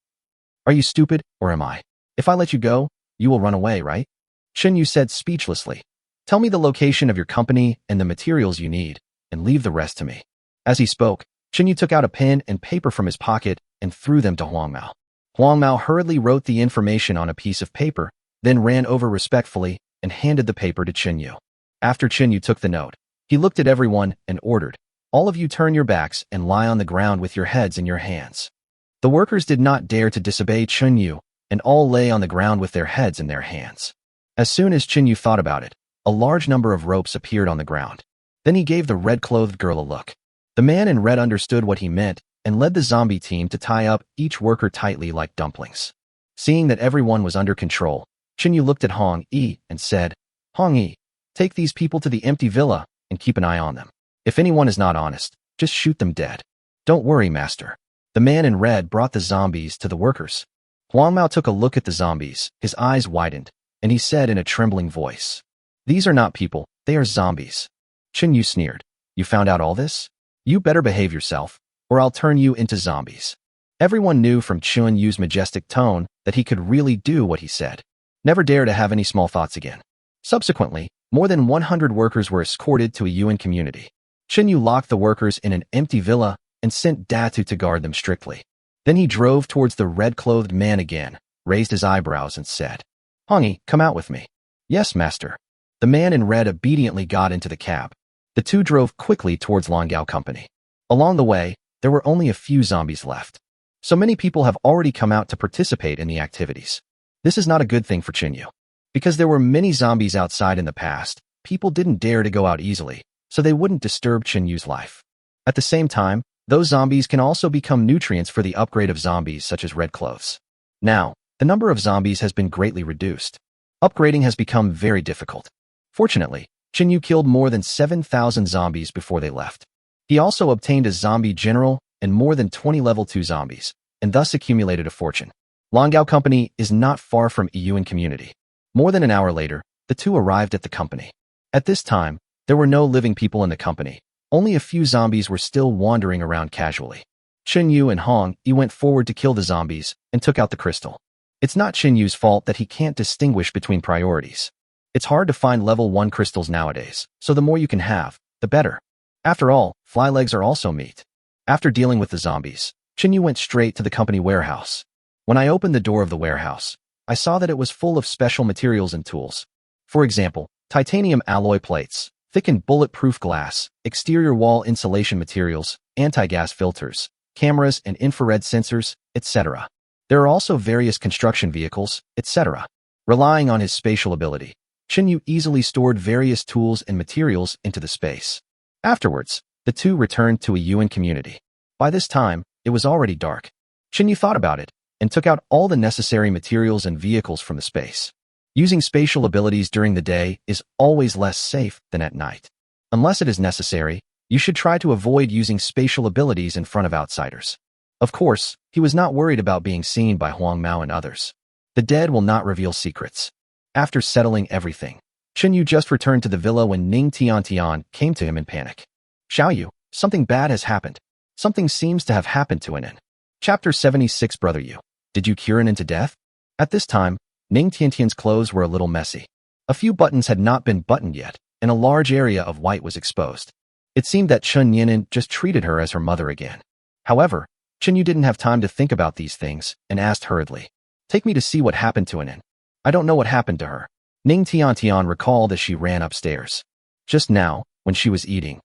"Are you stupid, or am I? If I let you go, you will run away, right?" Yu said speechlessly, "Tell me the location of your company and the materials you need, and leave the rest to me." As he spoke, Yu took out a pen and paper from his pocket and threw them to Huang Mao. Huang Mao hurriedly wrote the information on a piece of paper, then ran over respectfully and handed the paper to Yu. After Yu took the note, he looked at everyone and ordered, "All of you turn your backs and lie on the ground with your heads in your hands." The workers did not dare to disobey Yu, and all lay on the ground with their heads in their hands. As soon as Yu thought about it, a large number of ropes appeared on the ground. Then he gave the red-clothed girl a look. The man in red understood what he meant and led the zombie team to tie up each worker tightly like dumplings. Seeing that everyone was under control, Yu looked at Hong Yi and said, "Hong Yi, take these people to the empty villa and keep an eye on them. If anyone is not honest, just shoot them dead." "Don't worry, master." The man in red brought the zombies to the workers. Huang Mao took a look at the zombies, his eyes widened, and he said in a trembling voice, "These are not people, they are zombies." Yu sneered, "You found out all this? You better behave yourself, or I'll turn you into zombies." Everyone knew from Yu's majestic tone that he could really do what he said. Never dare to have any small thoughts again. Subsequently, more than 100 workers were escorted to a Yuan community. Yu locked the workers in an empty villa and sent Datu to guard them strictly. Then he drove towards the red-clothed man again, raised his eyebrows and said, "Hongi, come out with me." "Yes, master." The man in red obediently got into the cab. The two drove quickly towards Longgao Company. Along the way, there were only a few zombies left. So many people have already come out to participate in the activities. This is not a good thing for Chinyu. Because there were many zombies outside in the past, people didn't dare to go out easily, so they wouldn't disturb Chinyu's life. At the same time, those zombies can also become nutrients for the upgrade of zombies such as red clothes. Now, the number of zombies has been greatly reduced. Upgrading has become very difficult. Fortunately, Chinyu killed more than 7,000 zombies before they left. He also obtained a zombie general and more than 20 level 2 zombies, and thus accumulated a fortune. Longgao Company is not far from Yuan community. More than an hour later, the two arrived at the company. At this time, there were no living people in the company. Only a few zombies were still wandering around casually. Chinyu and Hong Yi went forward to kill the zombies and took out the crystal. It's not Chinyu's fault that he can't distinguish between priorities. It's hard to find level 1 crystals nowadays, so the more you can have, the better. After all, fly legs are also meat. After dealing with the zombies, Chinyu went straight to the company warehouse. When I opened the door of the warehouse, I saw that it was full of special materials and tools. For example, titanium alloy plates, thickened bulletproof glass, exterior wall insulation materials, anti-gas filters, cameras and infrared sensors, etc. There are also various construction vehicles, etc. Relying on his spatial ability, Chinyu easily stored various tools and materials into the space. Afterwards, the two returned to a Yuan community. By this time, it was already dark. Chinyu thought about it and took out all the necessary materials and vehicles from the space. Using spatial abilities during the day is always less safe than at night. Unless it is necessary, you should try to avoid using spatial abilities in front of outsiders. Of course, he was not worried about being seen by Huang Mao and others. The dead will not reveal secrets. After settling everything, Chinyu just returned to the villa when Ning Tiantian came to him in panic. Xiaoyu, something bad has happened. Something seems to have happened to Anin. Chapter 76 Brother Yu, did you cure Anin to death? At this time, Ning Tiantian's clothes were a little messy. A few buttons had not been buttoned yet, and a large area of white was exposed. It seemed that Chun Yinan just treated her as her mother again. However, Chinyu didn't have time to think about these things and asked hurriedly, "Take me to see what happened to Anin. I don't know what happened to her." Ning Tiantian recalled as she ran upstairs. Just now, when she was eating,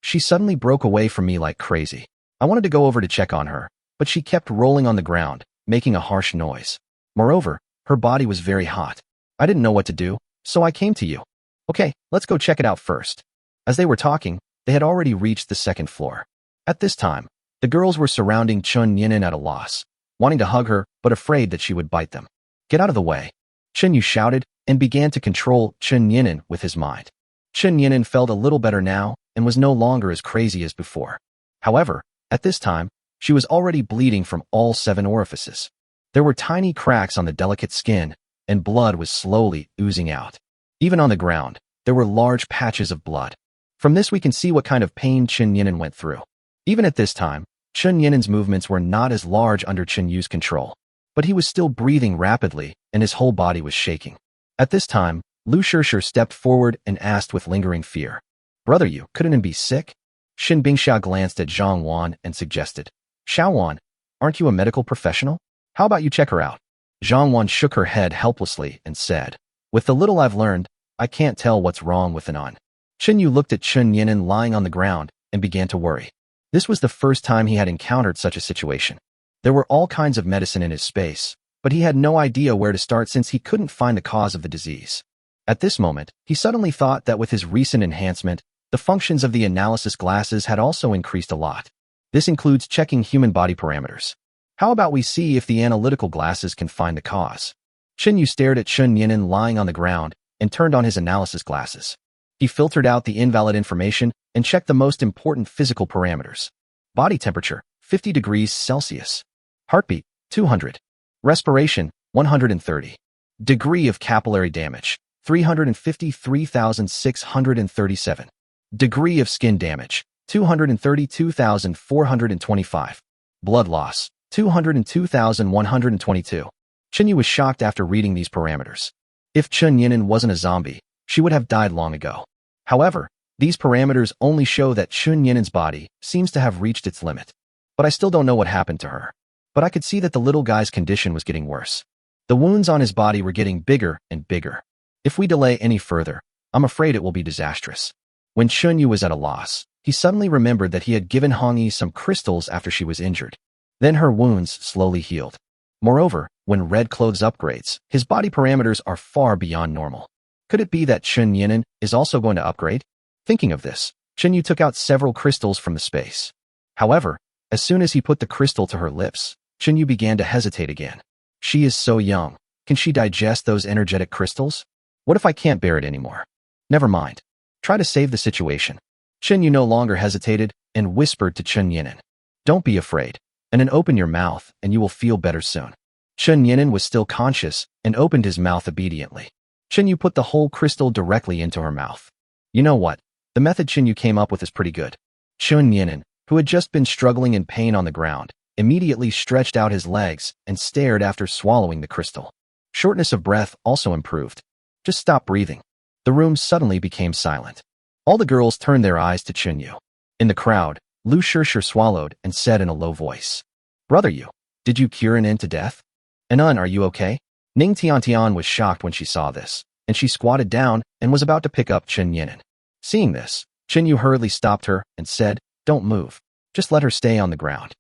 she suddenly broke away from me like crazy. I wanted to go over to check on her, but she kept rolling on the ground, making a harsh noise. Moreover, her body was very hot. I didn't know what to do, so I came to you. Okay, let's go check it out first. As they were talking, they had already reached the second floor. At this time, the girls were surrounding Chun Yinan at a loss, wanting to hug her but afraid that she would bite them. "Get out of the way," Chinyu shouted and began to control Chun Yinan with his mind. Chun Yinan felt a little better now and was no longer as crazy as before. However, at this time, she was already bleeding from all 7 orifices. There were tiny cracks on the delicate skin, and blood was slowly oozing out. Even on the ground, there were large patches of blood. From this we can see what kind of pain Chun Yinan went through. Even at this time, Chun Yinan's movements were not as large under Chinyu's control, but he was still breathing rapidly and his whole body was shaking. At this time, Lu Shishir stepped forward and asked with lingering fear, "Brother Yu, couldn't he be sick?" Xin Bingxiao glanced at Zhang Wan and suggested, "Xiao Wan, aren't you a medical professional? How about you check her out?" Zhang Wan shook her head helplessly and said, "With the little I've learned, I can't tell what's wrong with Anan." Chinyu looked at Chun Yinan lying on the ground and began to worry. This was the first time he had encountered such a situation. There were all kinds of medicine in his space, but he had no idea where to start since he couldn't find the cause of the disease. At this moment, he suddenly thought that with his recent enhancement, the functions of the analysis glasses had also increased a lot. This includes checking human body parameters. How about we see if the analytical glasses can find the cause? Chinyu stared at Chun Yinan lying on the ground and turned on his analysis glasses. He filtered out the invalid information and checked the most important physical parameters. Body temperature, 50 degrees Celsius. Heartbeat, 200. Respiration, 130. Degree of capillary damage, 353,637. Degree of skin damage, 232,425. Blood loss, 202,122. Chinyu was shocked after reading these parameters. If Chun Yinan wasn't a zombie, she would have died long ago. However, these parameters only show that Chun Yinan's body seems to have reached its limit. But I still don't know what happened to her. But I could see that the little guy's condition was getting worse. The wounds on his body were getting bigger and bigger. If we delay any further, I'm afraid it will be disastrous. When Chunyu was at a loss, he suddenly remembered that he had given Hongyi some crystals after she was injured. Then her wounds slowly healed. Moreover, when red clothes upgrades, his body parameters are far beyond normal. Could it be that Chun Yinan is also going to upgrade? Thinking of this, Chen Yu took out several crystals from the space. However, as soon as he put the crystal to her lips, Chen Yu began to hesitate again. She is so young. Can she digest those energetic crystals? What if I can't bear it anymore? Never mind. Try to save the situation. Chen Yu no longer hesitated and whispered to Chun Yinan. Don't be afraid, and then open your mouth and you will feel better soon. Chun Yinan was still conscious and opened his mouth obediently. Chen Yu put the whole crystal directly into her mouth. You know what? The method Chen Yu came up with is pretty good. Chun Yinan, who had just been struggling in pain on the ground, immediately stretched out his legs and stared after swallowing the crystal. Shortness of breath also improved. Just stop breathing. The room suddenly became silent. All the girls turned their eyes to Chun Yu. In the crowd, Lu Shishir swallowed and said in a low voice, Brother Yu, did you cure an end to death? Anan, are you okay? Ning Tiantian was shocked when she saw this, and she squatted down and was about to pick up Chun Yinan. Seeing this, Chen Yu hurriedly stopped her and said, Don't move. Just let her stay on the ground.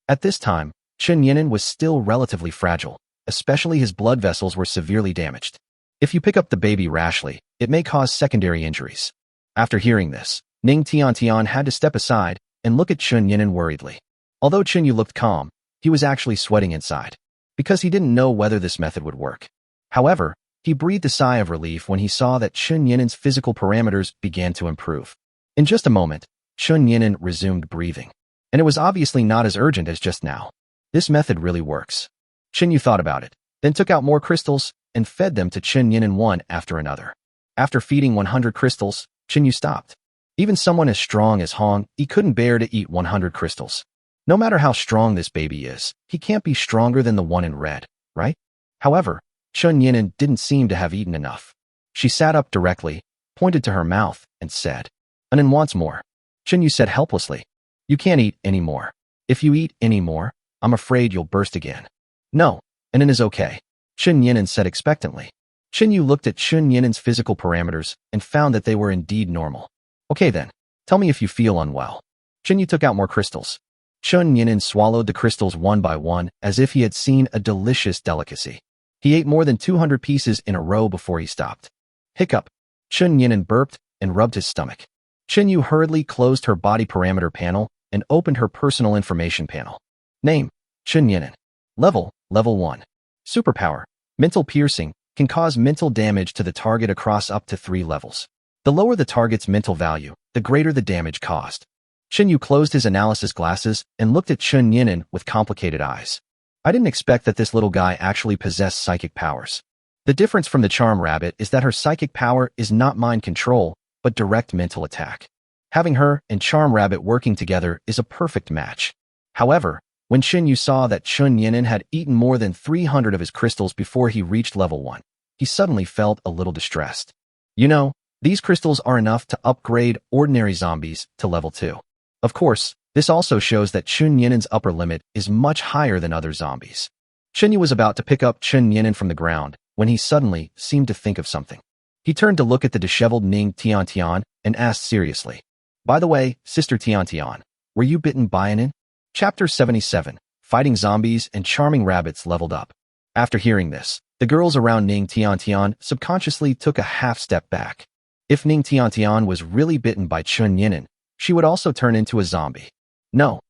At this time, Chun Yinan was still relatively fragile, especially his blood vessels were severely damaged. If you pick up the baby rashly, it may cause secondary injuries. After hearing this, Ning Tiantian had to step aside and look at Chun Yinan worriedly. Although Chen Yu looked calm, he was actually sweating inside, because he didn't know whether this method would work. However, he breathed a sigh of relief when he saw that Chun Yinan's physical parameters began to improve. In just a moment, Chun Yinan resumed breathing, and it was obviously not as urgent as just now. This method really works. Chen Yu thought about it, then took out more crystals and fed them to Chun Yinan one after another. After feeding 100 crystals, Chen Yu stopped. Even someone as strong as Hong, he couldn't bear to eat 100 crystals. No matter how strong this baby is, he can't be stronger than the one in red, right? However, Chun Yinan didn't seem to have eaten enough. She sat up directly, pointed to her mouth, and said, Anan wants more. Chen Yu said helplessly, You can't eat any more. If you eat any more, I'm afraid you'll burst again. No, Anan is okay. Chun Yinan said expectantly. Chen Yu looked at Chun Yinan's physical parameters and found that they were indeed normal. Okay then, tell me if you feel unwell. Chen Yu took out more crystals. Chun Yinan swallowed the crystals one by one as if he had seen a delicious delicacy. He ate more than 200 pieces in a row before he stopped. Hiccup. Chun Yinan burped and rubbed his stomach. Chen Yu hurriedly closed her body parameter panel and opened her personal information panel. Name, Chun Yinan. Level 1. Superpower, mental piercing, can cause mental damage to the target across up to 3 levels. The lower the target's mental value, the greater the damage caused. Chen Yu closed his analysis glasses and looked at Chun Yinan with complicated eyes. I didn't expect that this little guy actually possessed psychic powers. The difference from the Charm Rabbit is that her psychic power is not mind control, but direct mental attack. Having her and Charm Rabbit working together is a perfect match. However, when Chen Yu saw that Chun Yinan had eaten more than 300 of his crystals before he reached level 1, he suddenly felt a little distressed. You know, these crystals are enough to upgrade ordinary zombies to level 2. Of course, this also shows that Chun Yinan's upper limit is much higher than other zombies. Chen Yu was about to pick up Chun Yinan from the ground when he suddenly seemed to think of something. He turned to look at the disheveled Ning Tiantian and asked seriously, By the way, Sister Tiantian, were you bitten by an in? Chapter 77, Fighting Zombies and Charming Rabbits leveled up. After hearing this, the girls around Ning Tiantian subconsciously took a half step back. If Ning Tiantian was really bitten by Chun Yinan, she would also turn into a zombie. No,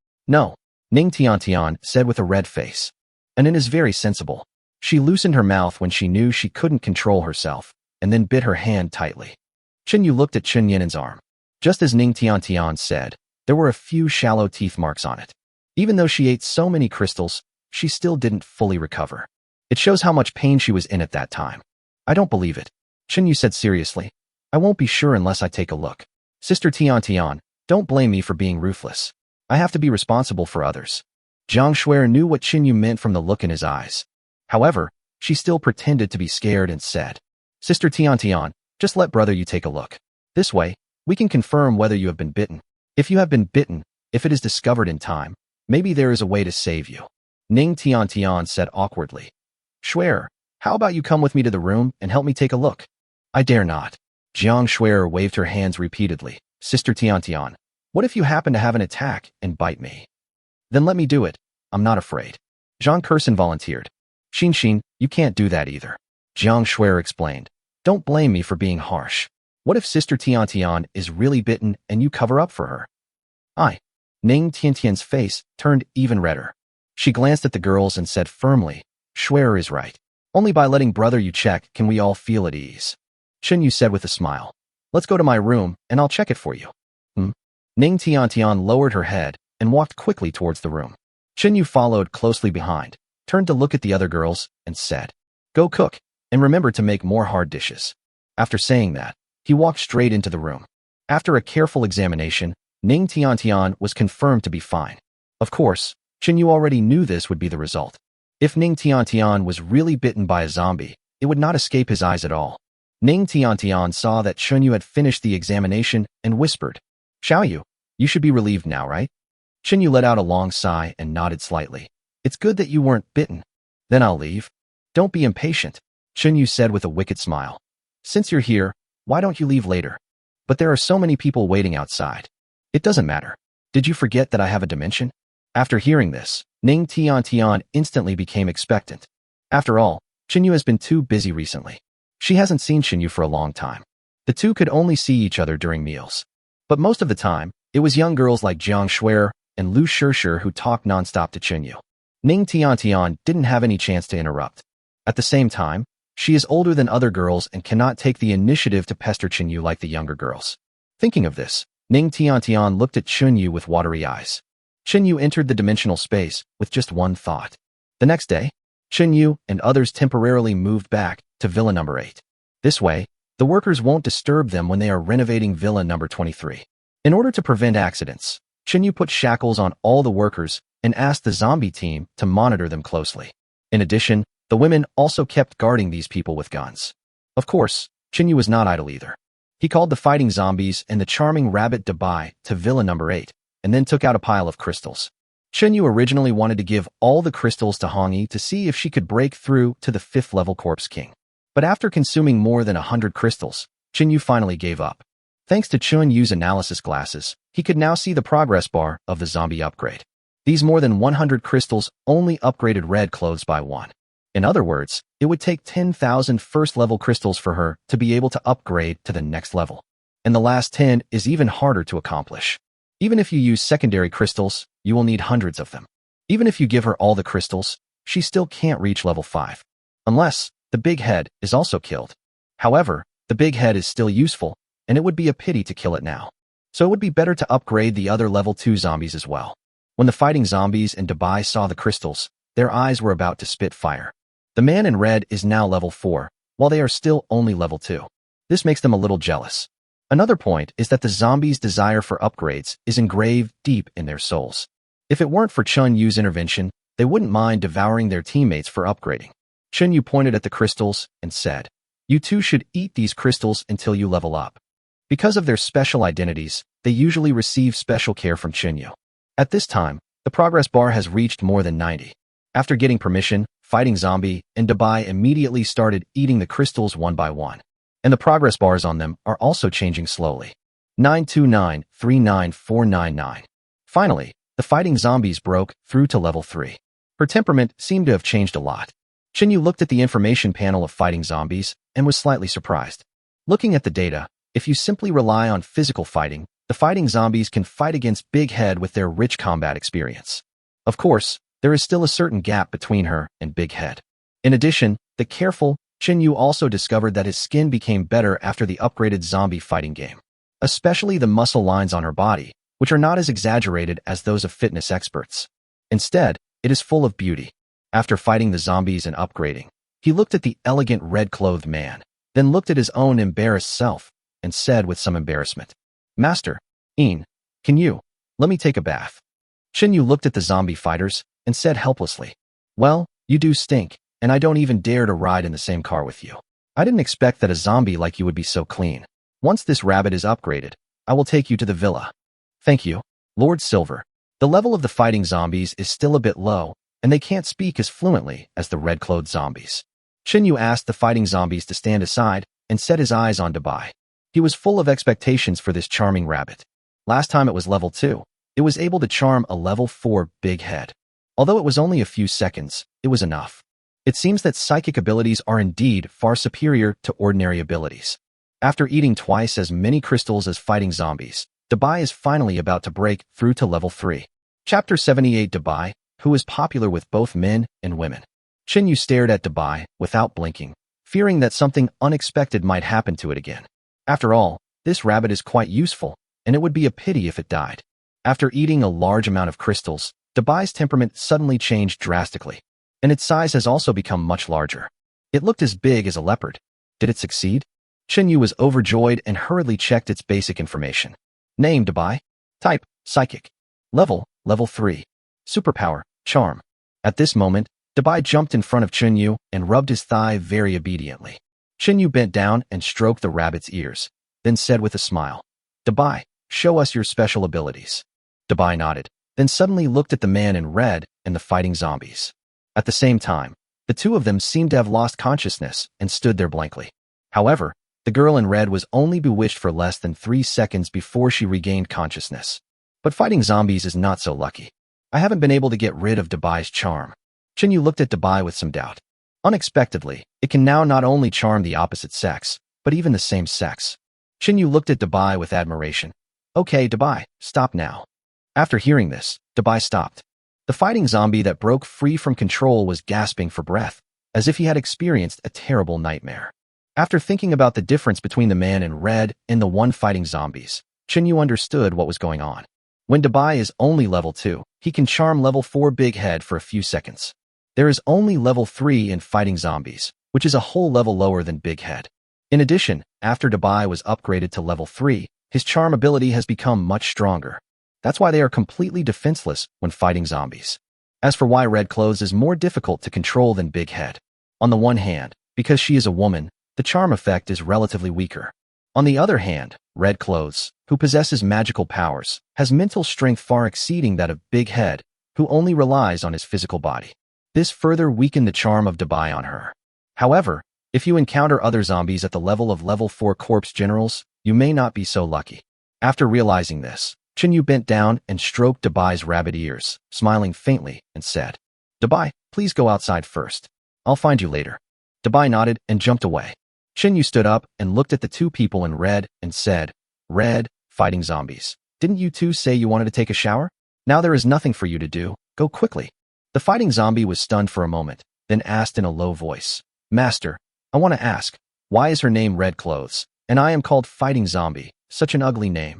Ning Tiantian said with a red face. Anin is very sensible. She loosened her mouth when she knew she couldn't control herself, and then bit her hand tightly. Chen Yu looked at Chun Yinan's arm. Just as Ning Tiantian said, there were a few shallow teeth marks on it. Even though she ate so many crystals, she still didn't fully recover. It shows how much pain she was in at that time. I don't believe it. Chen Yu said seriously. I won't be sure unless I take a look. Sister Tiantian, don't blame me for being ruthless. I have to be responsible for others. Zhang Shuer knew what Chen Yu meant from the look in his eyes. However, she still pretended to be scared and said, Sister Tiantian, just let brother you take a look. This way, we can confirm whether you have been bitten. If you have been bitten, if it is discovered in time, maybe there is a way to save you. Ning Tiantian said awkwardly. Shuer, how about you come with me to the room and help me take a look? I dare not. Zhang Shuer waved her hands repeatedly. Sister Tiantian, what if you happen to have an attack and bite me? Then let me do it. I'm not afraid. Zhang Kurson volunteered. Xin, you can't do that either. Jiang Shuer explained. Don't blame me for being harsh. What if Sister Tian is really bitten and you cover up for her? Ning Tiantian's face turned even redder. She glanced at the girls and said firmly, Shuer is right. Only by letting brother you check can we all feel at ease. Chen Yu said with a smile. Let's go to my room and I'll check it for you. Ning Tiantian lowered her head and walked quickly towards the room. Chen Yu followed closely behind, turned to look at the other girls, and said, Go cook, and remember to make more hard dishes. After saying that, he walked straight into the room. After a careful examination, Ning Tiantian was confirmed to be fine. Of course, Chen Yu already knew this would be the result. If Ning Tiantian was really bitten by a zombie, it would not escape his eyes at all. Ning Tiantian saw that Chen Yu had finished the examination and whispered, Xiao Yu, you should be relieved now, right? Chen Yu let out a long sigh and nodded slightly. It's good that you weren't bitten. Then I'll leave. Don't be impatient, Chen Yu said with a wicked smile. Since you're here, why don't you leave later? But there are so many people waiting outside. It doesn't matter. Did you forget that I have a dimension? After hearing this, Ning Tiantian instantly became expectant. After all, Chen Yu has been too busy recently. She hasn't seen Chen Yu for a long time. The two could only see each other during meals. But most of the time, it was young girls like Jiang Shuer and Lu Shishir who talked nonstop to Chen Yu. Ning Tiantian didn't have any chance to interrupt. At the same time, she is older than other girls and cannot take the initiative to pester Chen Yu like the younger girls. Thinking of this, Ning Tiantian looked at Chen Yu with watery eyes. Chen Yu entered the dimensional space with just one thought. The next day, Chen Yu and others temporarily moved back to Villa number 8. This way, the workers won't disturb them when they are renovating Villa number 23. In order to prevent accidents, Chen Yu put shackles on all the workers and asked the zombie team to monitor them closely. In addition, the women also kept guarding these people with guns. Of course, Chen Yu was not idle either. He called the fighting zombies and the charming rabbit Dabai to Villa number 8, and then took out a pile of crystals. Chen Yu originally wanted to give all the crystals to Hongyi to see if she could break through to the 5th level Corpse King. But after consuming more than 100 crystals, Chen Yu finally gave up. Thanks to Chen Yu's analysis glasses, he could now see the progress bar of the zombie upgrade. These more than 100 crystals only upgraded red clothes by 1. In other words, it would take 10,000 first-level crystals for her to be able to upgrade to the next level. And the last 10 is even harder to accomplish. Even if you use secondary crystals, you will need hundreds of them. Even if you give her all the crystals, she still can't reach level 5. Unless the big head is also killed. However, the big head is still useful, and it would be a pity to kill it now. So it would be better to upgrade the other level 2 zombies as well. When the fighting zombies and Dabai saw the crystals, their eyes were about to spit fire. The man in red is now level 4, while they are still only level 2. This makes them a little jealous. Another point is that the zombies' desire for upgrades is engraved deep in their souls. If it weren't for Chen Yu's intervention, they wouldn't mind devouring their teammates for upgrading. Chen Yu pointed at the crystals and said, You two should eat these crystals until you level up. Because of their special identities, they usually receive special care from Chen Yu. At this time, the progress bar has reached more than 90. After getting permission, Fighting Zombie and Dabai immediately started eating the crystals one by one. And the progress bars on them are also changing slowly. 929-39499. Finally, the fighting zombies broke through to level 3. Her temperament seemed to have changed a lot. Chen Yu looked at the information panel of fighting zombies and was slightly surprised. Looking at the data, if you simply rely on physical fighting, the fighting zombies can fight against Big Head with their rich combat experience. Of course, there is still a certain gap between her and Big Head. In addition, the careful Chen Yu also discovered that his skin became better after the upgraded zombie fighting game, especially the muscle lines on her body, which are not as exaggerated as those of fitness experts. Instead, it is full of beauty. After fighting the zombies and upgrading, he looked at the elegant red-clothed man, then looked at his own embarrassed self, and said with some embarrassment, Master, can you let me take a bath? Chen Yu looked at the zombie fighters and said helplessly, Well, you do stink, and I don't even dare to ride in the same car with you. I didn't expect that a zombie like you would be so clean. Once this rabbit is upgraded, I will take you to the villa. Thank you, Lord Silver. The level of the fighting zombies is still a bit low, and they can't speak as fluently as the red-clothed zombies. Chen Yu asked the fighting zombies to stand aside and set his eyes on Dabai. He was full of expectations for this charming rabbit. Last time it was level 2, it was able to charm a level 4 Big Head. Although it was only a few seconds, it was enough. It seems that psychic abilities are indeed far superior to ordinary abilities. After eating twice as many crystals as fighting zombies, Dabai is finally about to break through to level 3. Chapter 78. Dabai, who is popular with both men and women. Chinyu stared at Dabai without blinking, fearing that something unexpected might happen to it again. After all, this rabbit is quite useful, and it would be a pity if it died. After eating a large amount of crystals, Dabai's temperament suddenly changed drastically, and its size has also become much larger. It looked as big as a leopard. Did it succeed? Chinyu was overjoyed and hurriedly checked its basic information. Name: Dabai. Type: Psychic. Level 3. Superpower: Charm. At this moment, Dabai jumped in front of Chinyu and rubbed his thigh very obediently. Chinyu bent down and stroked the rabbit's ears, then said with a smile, Dabai, show us your special abilities. Dabai nodded, then suddenly looked at the man in red and the fighting zombies. At the same time, the two of them seemed to have lost consciousness and stood there blankly. However, the girl in red was only bewitched for less than 3 seconds before she regained consciousness. But fighting zombies is not so lucky. I haven't been able to get rid of Dabai's charm. Chinyu looked at Dabai with some doubt. Unexpectedly, it can now not only charm the opposite sex, but even the same sex. Chinyu looked at Dabai with admiration. Okay, Dabai, stop now. After hearing this, Dabai stopped. The fighting zombie that broke free from control was gasping for breath, as if he had experienced a terrible nightmare. After thinking about the difference between the man in red and the one fighting zombies, Chinyu understood what was going on. When Dabai is only level 2, he can charm level 4 Big Head for a few seconds. There is only level 3 in fighting zombies, which is a whole level lower than Big Head. In addition, after Dabai was upgraded to level 3, his charm ability has become much stronger. That's why they are completely defenseless when fighting zombies. As for why Red Clothes is more difficult to control than Big Head. On the one hand, because she is a woman, the charm effect is relatively weaker. On the other hand, Red Clothes, who possesses magical powers, has mental strength far exceeding that of Big Head, who only relies on his physical body. This further weakened the charm of Dabai on her. However, if you encounter other zombies at the level of level 4 corpse generals, you may not be so lucky. After realizing this, Chinyu bent down and stroked Dabai's rabbit ears, smiling faintly, and said, Dabai, please go outside first. I'll find you later. Dabai nodded and jumped away. Chinyu stood up and looked at the two people in red and said, Red, fighting zombies. Didn't you two say you wanted to take a shower? Now there is nothing for you to do. Go quickly. The fighting zombie was stunned for a moment, then asked in a low voice, Master, I want to ask, why is her name Red Clothes, and I am called Fighting Zombie, such an ugly name?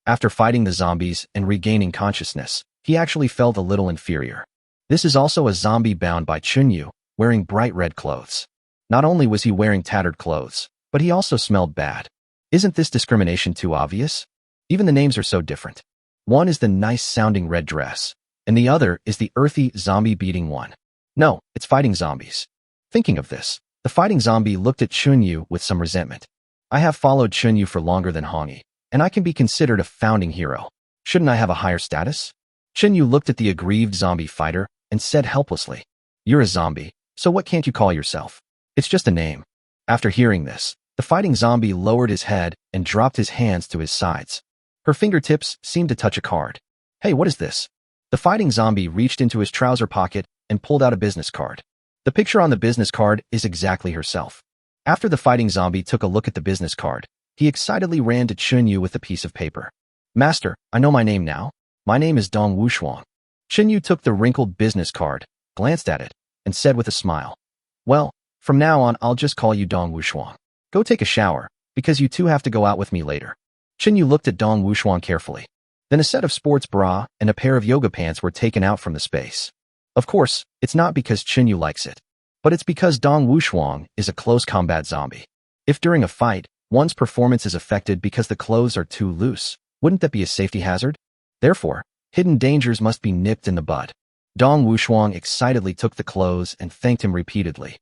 After fighting the zombies and regaining consciousness, he actually felt a little inferior. This is also a zombie bound by Chinyu, wearing bright red clothes. Not only was he wearing tattered clothes, but he also smelled bad. Isn't this discrimination too obvious? Even the names are so different. One is the nice-sounding red dress, and the other is the earthy, zombie-beating one. No, it's fighting zombies. Thinking of this, the fighting zombie looked at Chinyu with some resentment. I have followed Chinyu for longer than Hongi, and I can be considered a founding hero. Shouldn't I have a higher status? Chinyu looked at the aggrieved zombie fighter and said helplessly, You're a zombie, so what can't you call yourself? It's just a name. After hearing this, the fighting zombie lowered his head and dropped his hands to his sides. Her fingertips seemed to touch a card. Hey, what is this? The fighting zombie reached into his trouser pocket and pulled out a business card. The picture on the business card is exactly herself. After the fighting zombie took a look at the business card, he excitedly ran to Chinyu with a piece of paper. Master, I know my name now. My name is Dong Wushuang. Chinyu took the wrinkled business card, glanced at it, and said with a smile, Well, from now on I'll just call you Dong Wushuang. Go take a shower, because you two have to go out with me later. Chinyu looked at Dong Wushuang carefully. Then a set of sports bra and a pair of yoga pants were taken out from the space. Of course, it's not because Chinyu likes it, but it's because Dong Wushuang is a close combat zombie. If during a fight, one's performance is affected because the clothes are too loose, wouldn't that be a safety hazard? Therefore, hidden dangers must be nipped in the bud. Dong Wushuang excitedly took the clothes and thanked him repeatedly.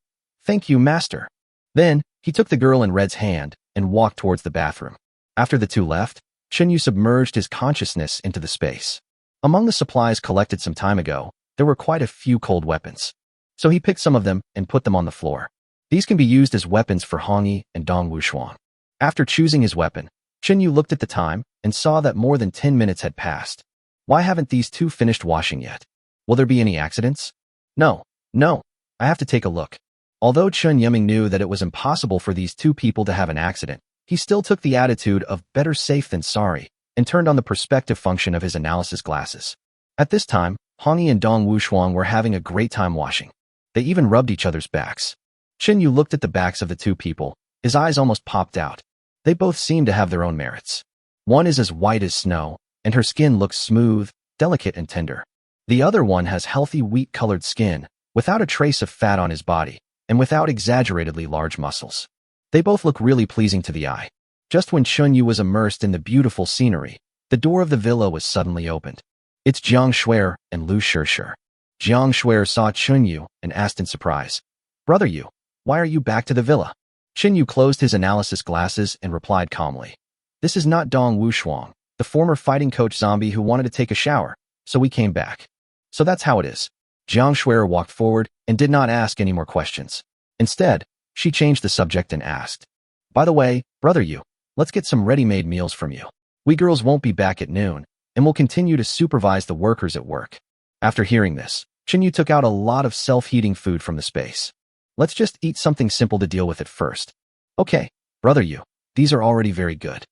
Thank you, master. Then, he took the girl in red's hand and walked towards the bathroom. After the two left, Chinyu submerged his consciousness into the space. Among the supplies collected some time ago, there were quite a few cold weapons. So he picked some of them and put them on the floor. These can be used as weapons for Hongi and Dong Wushuang. After choosing his weapon, Chinyu looked at the time and saw that more than 10 minutes had passed. Why haven't these two finished washing yet? Will there be any accidents? No, I have to take a look. Although Chun Yiming knew that it was impossible for these two people to have an accident, he still took the attitude of better safe than sorry and turned on the perspective function of his analysis glasses. At this time, Hongyi and Dong Wushuang were having a great time washing. They even rubbed each other's backs. Chen Yu looked at the backs of the two people. His eyes almost popped out. They both seemed to have their own merits. One is as white as snow, and her skin looks smooth, delicate, and tender. The other one has healthy wheat-colored skin, without a trace of fat on his body, and without exaggeratedly large muscles. They both look really pleasing to the eye. Just when Chun Yu was immersed in the beautiful scenery, the door of the villa was suddenly opened. It's Jiang Shuer and Lu Shishir. Jiang Shuer saw Chun Yu and asked in surprise, "Brother Yu, why are you back to the villa?" Chun Yu closed his analysis glasses and replied calmly, "This is not Dong Wushuang, the former fighting coach zombie who wanted to take a shower, so we came back." "So that's how it is." Jiang Shuer walked forward and did not ask any more questions. Instead, she changed the subject and asked, "By the way, Brother Yu, let's get some ready-made meals from you. We girls won't be back at noon, and we'll continue to supervise the workers at work." After hearing this, Chen Yu took out a lot of self-heating food from the space. "Let's just eat something simple to deal with at first." "Okay, Brother Yu, these are already very good."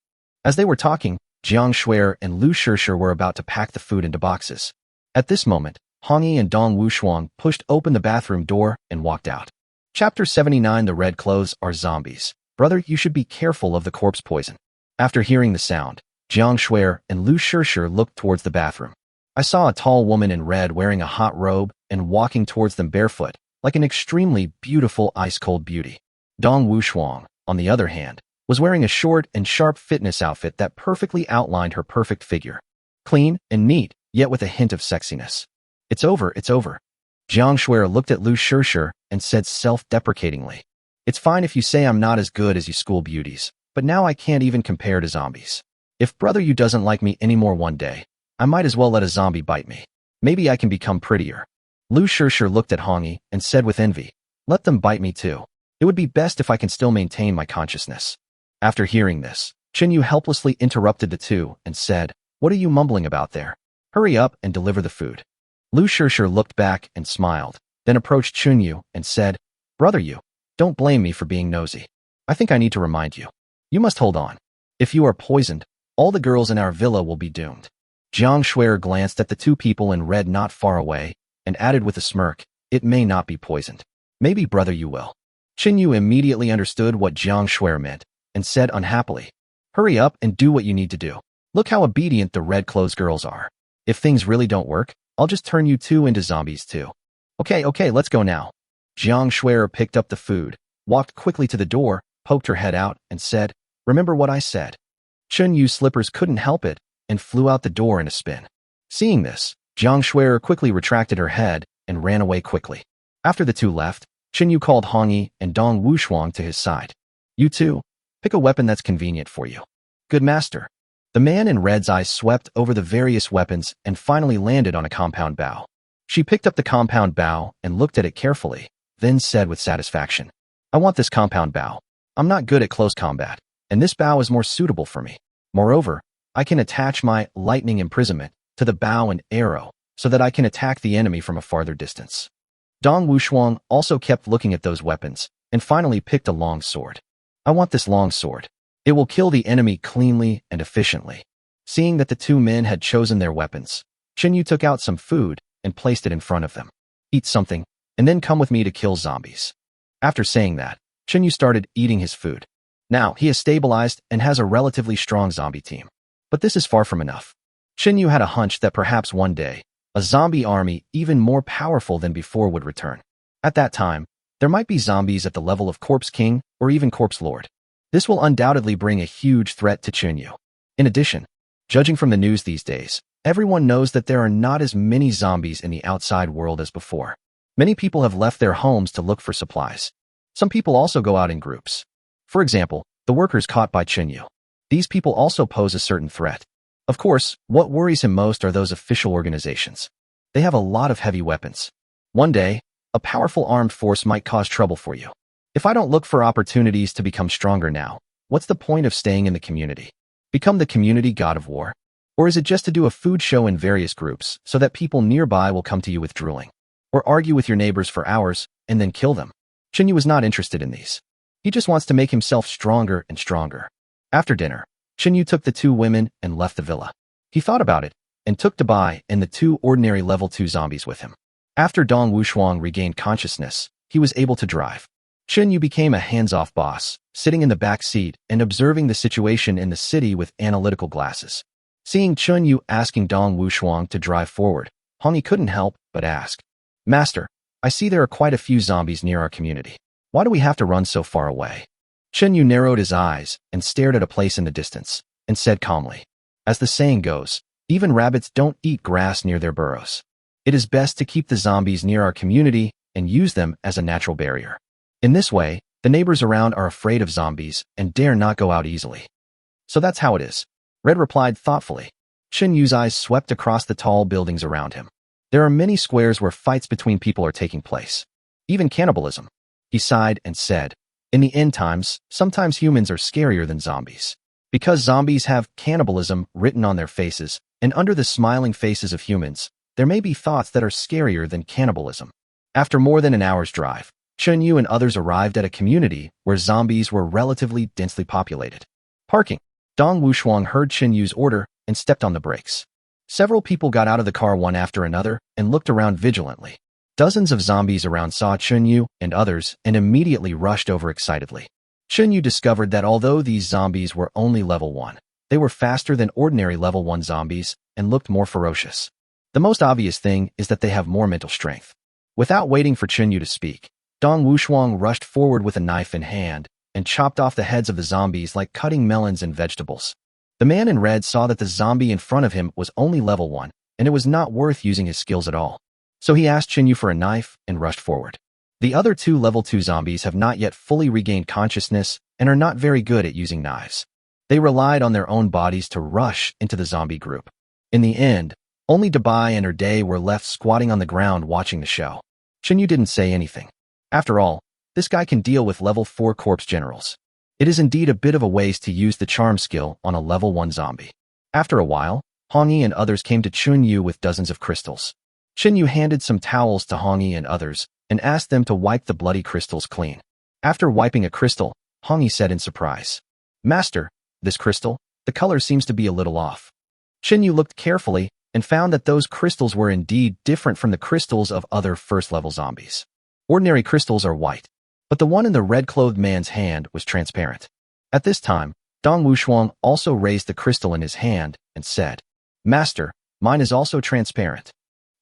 As they were talking, Jiang Shuer and Lu Shishir were about to pack the food into boxes. At this moment, Hongyi and Dong Wushuang pushed open the bathroom door and walked out. Chapter 79. The red clothes are zombies. "Brother, you should be careful of the corpse poison." After hearing the sound, Jiang Shuer and Lu Shishir looked towards the bathroom. I saw a tall woman in red wearing a hot robe and walking towards them barefoot, like an extremely beautiful ice-cold beauty. Dong Wushuang, on the other hand, was wearing a short and sharp fitness outfit that perfectly outlined her perfect figure. Clean and neat, yet with a hint of sexiness. "It's over, it's over." Jiang Shuer looked at Lu Shishir and said self-deprecatingly, "It's fine if you say I'm not as good as you school beauties, but now I can't even compare to zombies. If Brother Yu doesn't like me anymore one day, I might as well let a zombie bite me. Maybe I can become prettier." Lu Shishir looked at Hongyi and said with envy, "Let them bite me too. It would be best if I can still maintain my consciousness." After hearing this, Chen Yu helplessly interrupted the two and said, "What are you mumbling about there? Hurry up and deliver the food." Lu Shishir looked back and smiled, then approached Chun Yu and said, "Brother Yu, don't blame me for being nosy. I think I need to remind you. You must hold on. If you are poisoned, all the girls in our villa will be doomed." Jiang Shuer glanced at the two people in red not far away and added with a smirk, "It may not be poisoned. Maybe Brother Yu will." Chen Yu immediately understood what Jiang Shuer meant and said unhappily, "Hurry up and do what you need to do. Look how obedient the red-clothes girls are. If things really don't work, I'll just turn you two into zombies too." Okay, let's go now." Jiang Shuer picked up the food, walked quickly to the door, poked her head out, and said, "Remember what I said." Chun Yu's slippers couldn't help it and flew out the door in a spin. Seeing this, Jiang Shuer quickly retracted her head and ran away quickly. After the two left, Chen Yu called Hongyi and Dong Wushuang to his side. "You two, pick a weapon that's convenient for you." "Good master." The man in red's eyes swept over the various weapons and finally landed on a compound bow. She picked up the compound bow and looked at it carefully, then said with satisfaction, "I want this compound bow. I'm not good at close combat, and this bow is more suitable for me. Moreover, I can attach my lightning imprisonment to the bow and arrow so that I can attack the enemy from a farther distance." Dong Wushuang also kept looking at those weapons and finally picked a long sword. "I want this long sword. It will kill the enemy cleanly and efficiently." Seeing that the two men had chosen their weapons, Chen Yu took out some food and placed it in front of them. "Eat something, and then come with me to kill zombies." After saying that, Chen Yu started eating his food. Now, he has stabilized and has a relatively strong zombie team. But this is far from enough. Chen Yu had a hunch that perhaps one day, a zombie army even more powerful than before would return. At that time, there might be zombies at the level of Corpse King or even Corpse Lord. This will undoubtedly bring a huge threat to Chen Yu. In addition, judging from the news these days, everyone knows that there are not as many zombies in the outside world as before. Many people have left their homes to look for supplies. Some people also go out in groups. For example, the workers caught by Chen Yu. These people also pose a certain threat. Of course, what worries him most are those official organizations. They have a lot of heavy weapons. One day, a powerful armed force might cause trouble for you. If I don't look for opportunities to become stronger now, what's the point of staying in the community? Become the community god of war? Or is it just to do a food show in various groups so that people nearby will come to you with drooling? Or argue with your neighbors for hours and then kill them. Chinyu was not interested in these. He just wants to make himself stronger and stronger. After dinner, Chinyu took the two women and left the villa. He thought about it and took Dabai and the two ordinary level 2 zombies with him. After Dong Wushuang regained consciousness, he was able to drive. Chinyu became a hands-off boss, sitting in the back seat and observing the situation in the city with analytical glasses. Seeing Chinyu asking Dong Wushuang to drive forward, Hongyi couldn't help but ask, "Master, I see there are quite a few zombies near our community. Why do we have to run so far away?" Chinyu narrowed his eyes and stared at a place in the distance, and said calmly, "As the saying goes, even rabbits don't eat grass near their burrows. It is best to keep the zombies near our community and use them as a natural barrier. In this way, the neighbors around are afraid of zombies and dare not go out easily." "So that's how it is," Red replied thoughtfully. Chinyu's eyes swept across the tall buildings around him. There are many squares where fights between people are taking place. Even cannibalism. He sighed and said, "In the end times, sometimes humans are scarier than zombies. Because zombies have cannibalism written on their faces, and under the smiling faces of humans, there may be thoughts that are scarier than cannibalism." After more than an hour's drive, Chinyu and others arrived at a community where zombies were relatively densely populated. Parking. Dong Wushuang heard Chinyu's order and stepped on the brakes. Several people got out of the car one after another and looked around vigilantly. Dozens of zombies around saw Chinyu and others and immediately rushed over excitedly. Chinyu discovered that although these zombies were only level 1, they were faster than ordinary level 1 zombies and looked more ferocious. The most obvious thing is that they have more mental strength. Without waiting for Chinyu to speak, Dong Wushuang rushed forward with a knife in hand and chopped off the heads of the zombies like cutting melons and vegetables. The man in red saw that the zombie in front of him was only level 1, and it was not worth using his skills at all. So he asked Chinyu for a knife and rushed forward. The other two level 2 zombies have not yet fully regained consciousness and are not very good at using knives. They relied on their own bodies to rush into the zombie group. In the end, only Dabai and her day were left squatting on the ground watching the show. Chinyu didn't say anything. After all, this guy can deal with level 4 corpse generals. It is indeed a bit of a waste to use the charm skill on a level 1 zombie. After a while, Hongyi and others came to Chinyu with dozens of crystals. Chinyu handed some towels to Hongyi and others and asked them to wipe the bloody crystals clean. After wiping a crystal, Hongyi said in surprise, "Master, this crystal, the color seems to be a little off." Chinyu looked carefully and found that those crystals were indeed different from the crystals of other first-level zombies. Ordinary crystals are white, but the one in the red-clothed man's hand was transparent. At this time, Dong Wushuang also raised the crystal in his hand and said, "Master, mine is also transparent."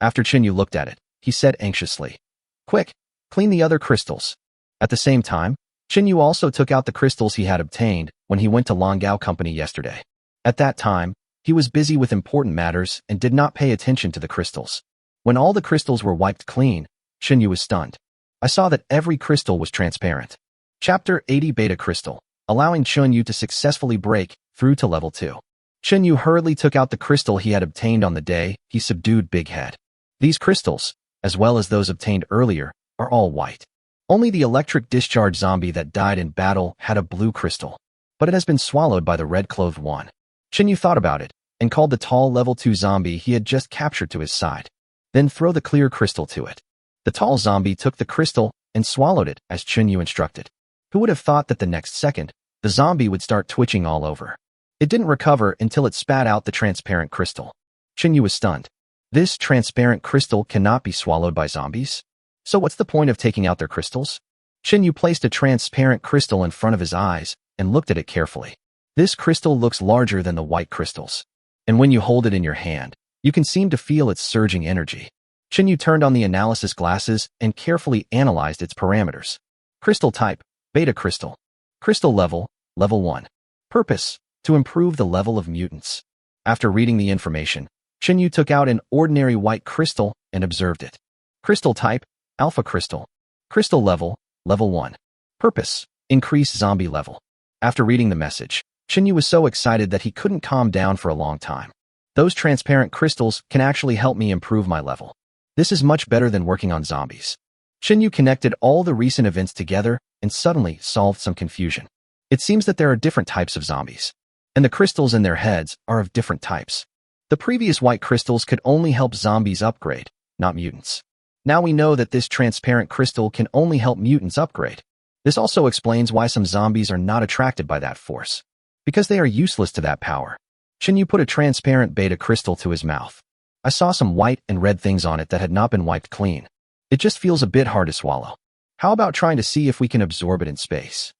After Chinyu looked at it, he said anxiously, "Quick, clean the other crystals." At the same time, Chinyu also took out the crystals he had obtained when he went to Longgao Company yesterday. At that time, he was busy with important matters and did not pay attention to the crystals. When all the crystals were wiped clean, Chinyu was stunned. I saw that every crystal was transparent. Chapter 80 Beta Crystal, allowing Chinyu to successfully break through to level 2. Chinyu hurriedly took out the crystal he had obtained on the day he subdued Big Head. These crystals, as well as those obtained earlier, are all white. Only the electric discharge zombie that died in battle had a blue crystal, but it has been swallowed by the red-clothed one. Chinyu thought about it and called the tall level 2 zombie he had just captured to his side. Then throw the clear crystal to it. The tall zombie took the crystal and swallowed it as Chinyu instructed. Who would have thought that the next second, the zombie would start twitching all over? It didn't recover until it spat out the transparent crystal. Chinyu was stunned. This transparent crystal cannot be swallowed by zombies? So what's the point of taking out their crystals? Chinyu placed a transparent crystal in front of his eyes and looked at it carefully. This crystal looks larger than the white crystals. And when you hold it in your hand, you can seem to feel its surging energy. Chinyu turned on the analysis glasses and carefully analyzed its parameters. Crystal type, beta crystal. Crystal level, level 1. Purpose, to improve the level of mutants. After reading the information, Chinyu took out an ordinary white crystal and observed it. Crystal type, alpha crystal. Crystal level, level 1. Purpose, increase zombie level. After reading the message, Chinyu was so excited that he couldn't calm down for a long time. Those transparent crystals can actually help me improve my level. This is much better than working on zombies. Chinyu connected all the recent events together and suddenly solved some confusion. It seems that there are different types of zombies, and the crystals in their heads are of different types. The previous white crystals could only help zombies upgrade, not mutants. Now we know that this transparent crystal can only help mutants upgrade. This also explains why some zombies are not attracted by that force, because they are useless to that power. Chinyu put a transparent beta crystal to his mouth. I saw some white and red things on it that had not been wiped clean. It just feels a bit hard to swallow. How about trying to see if we can absorb it in space?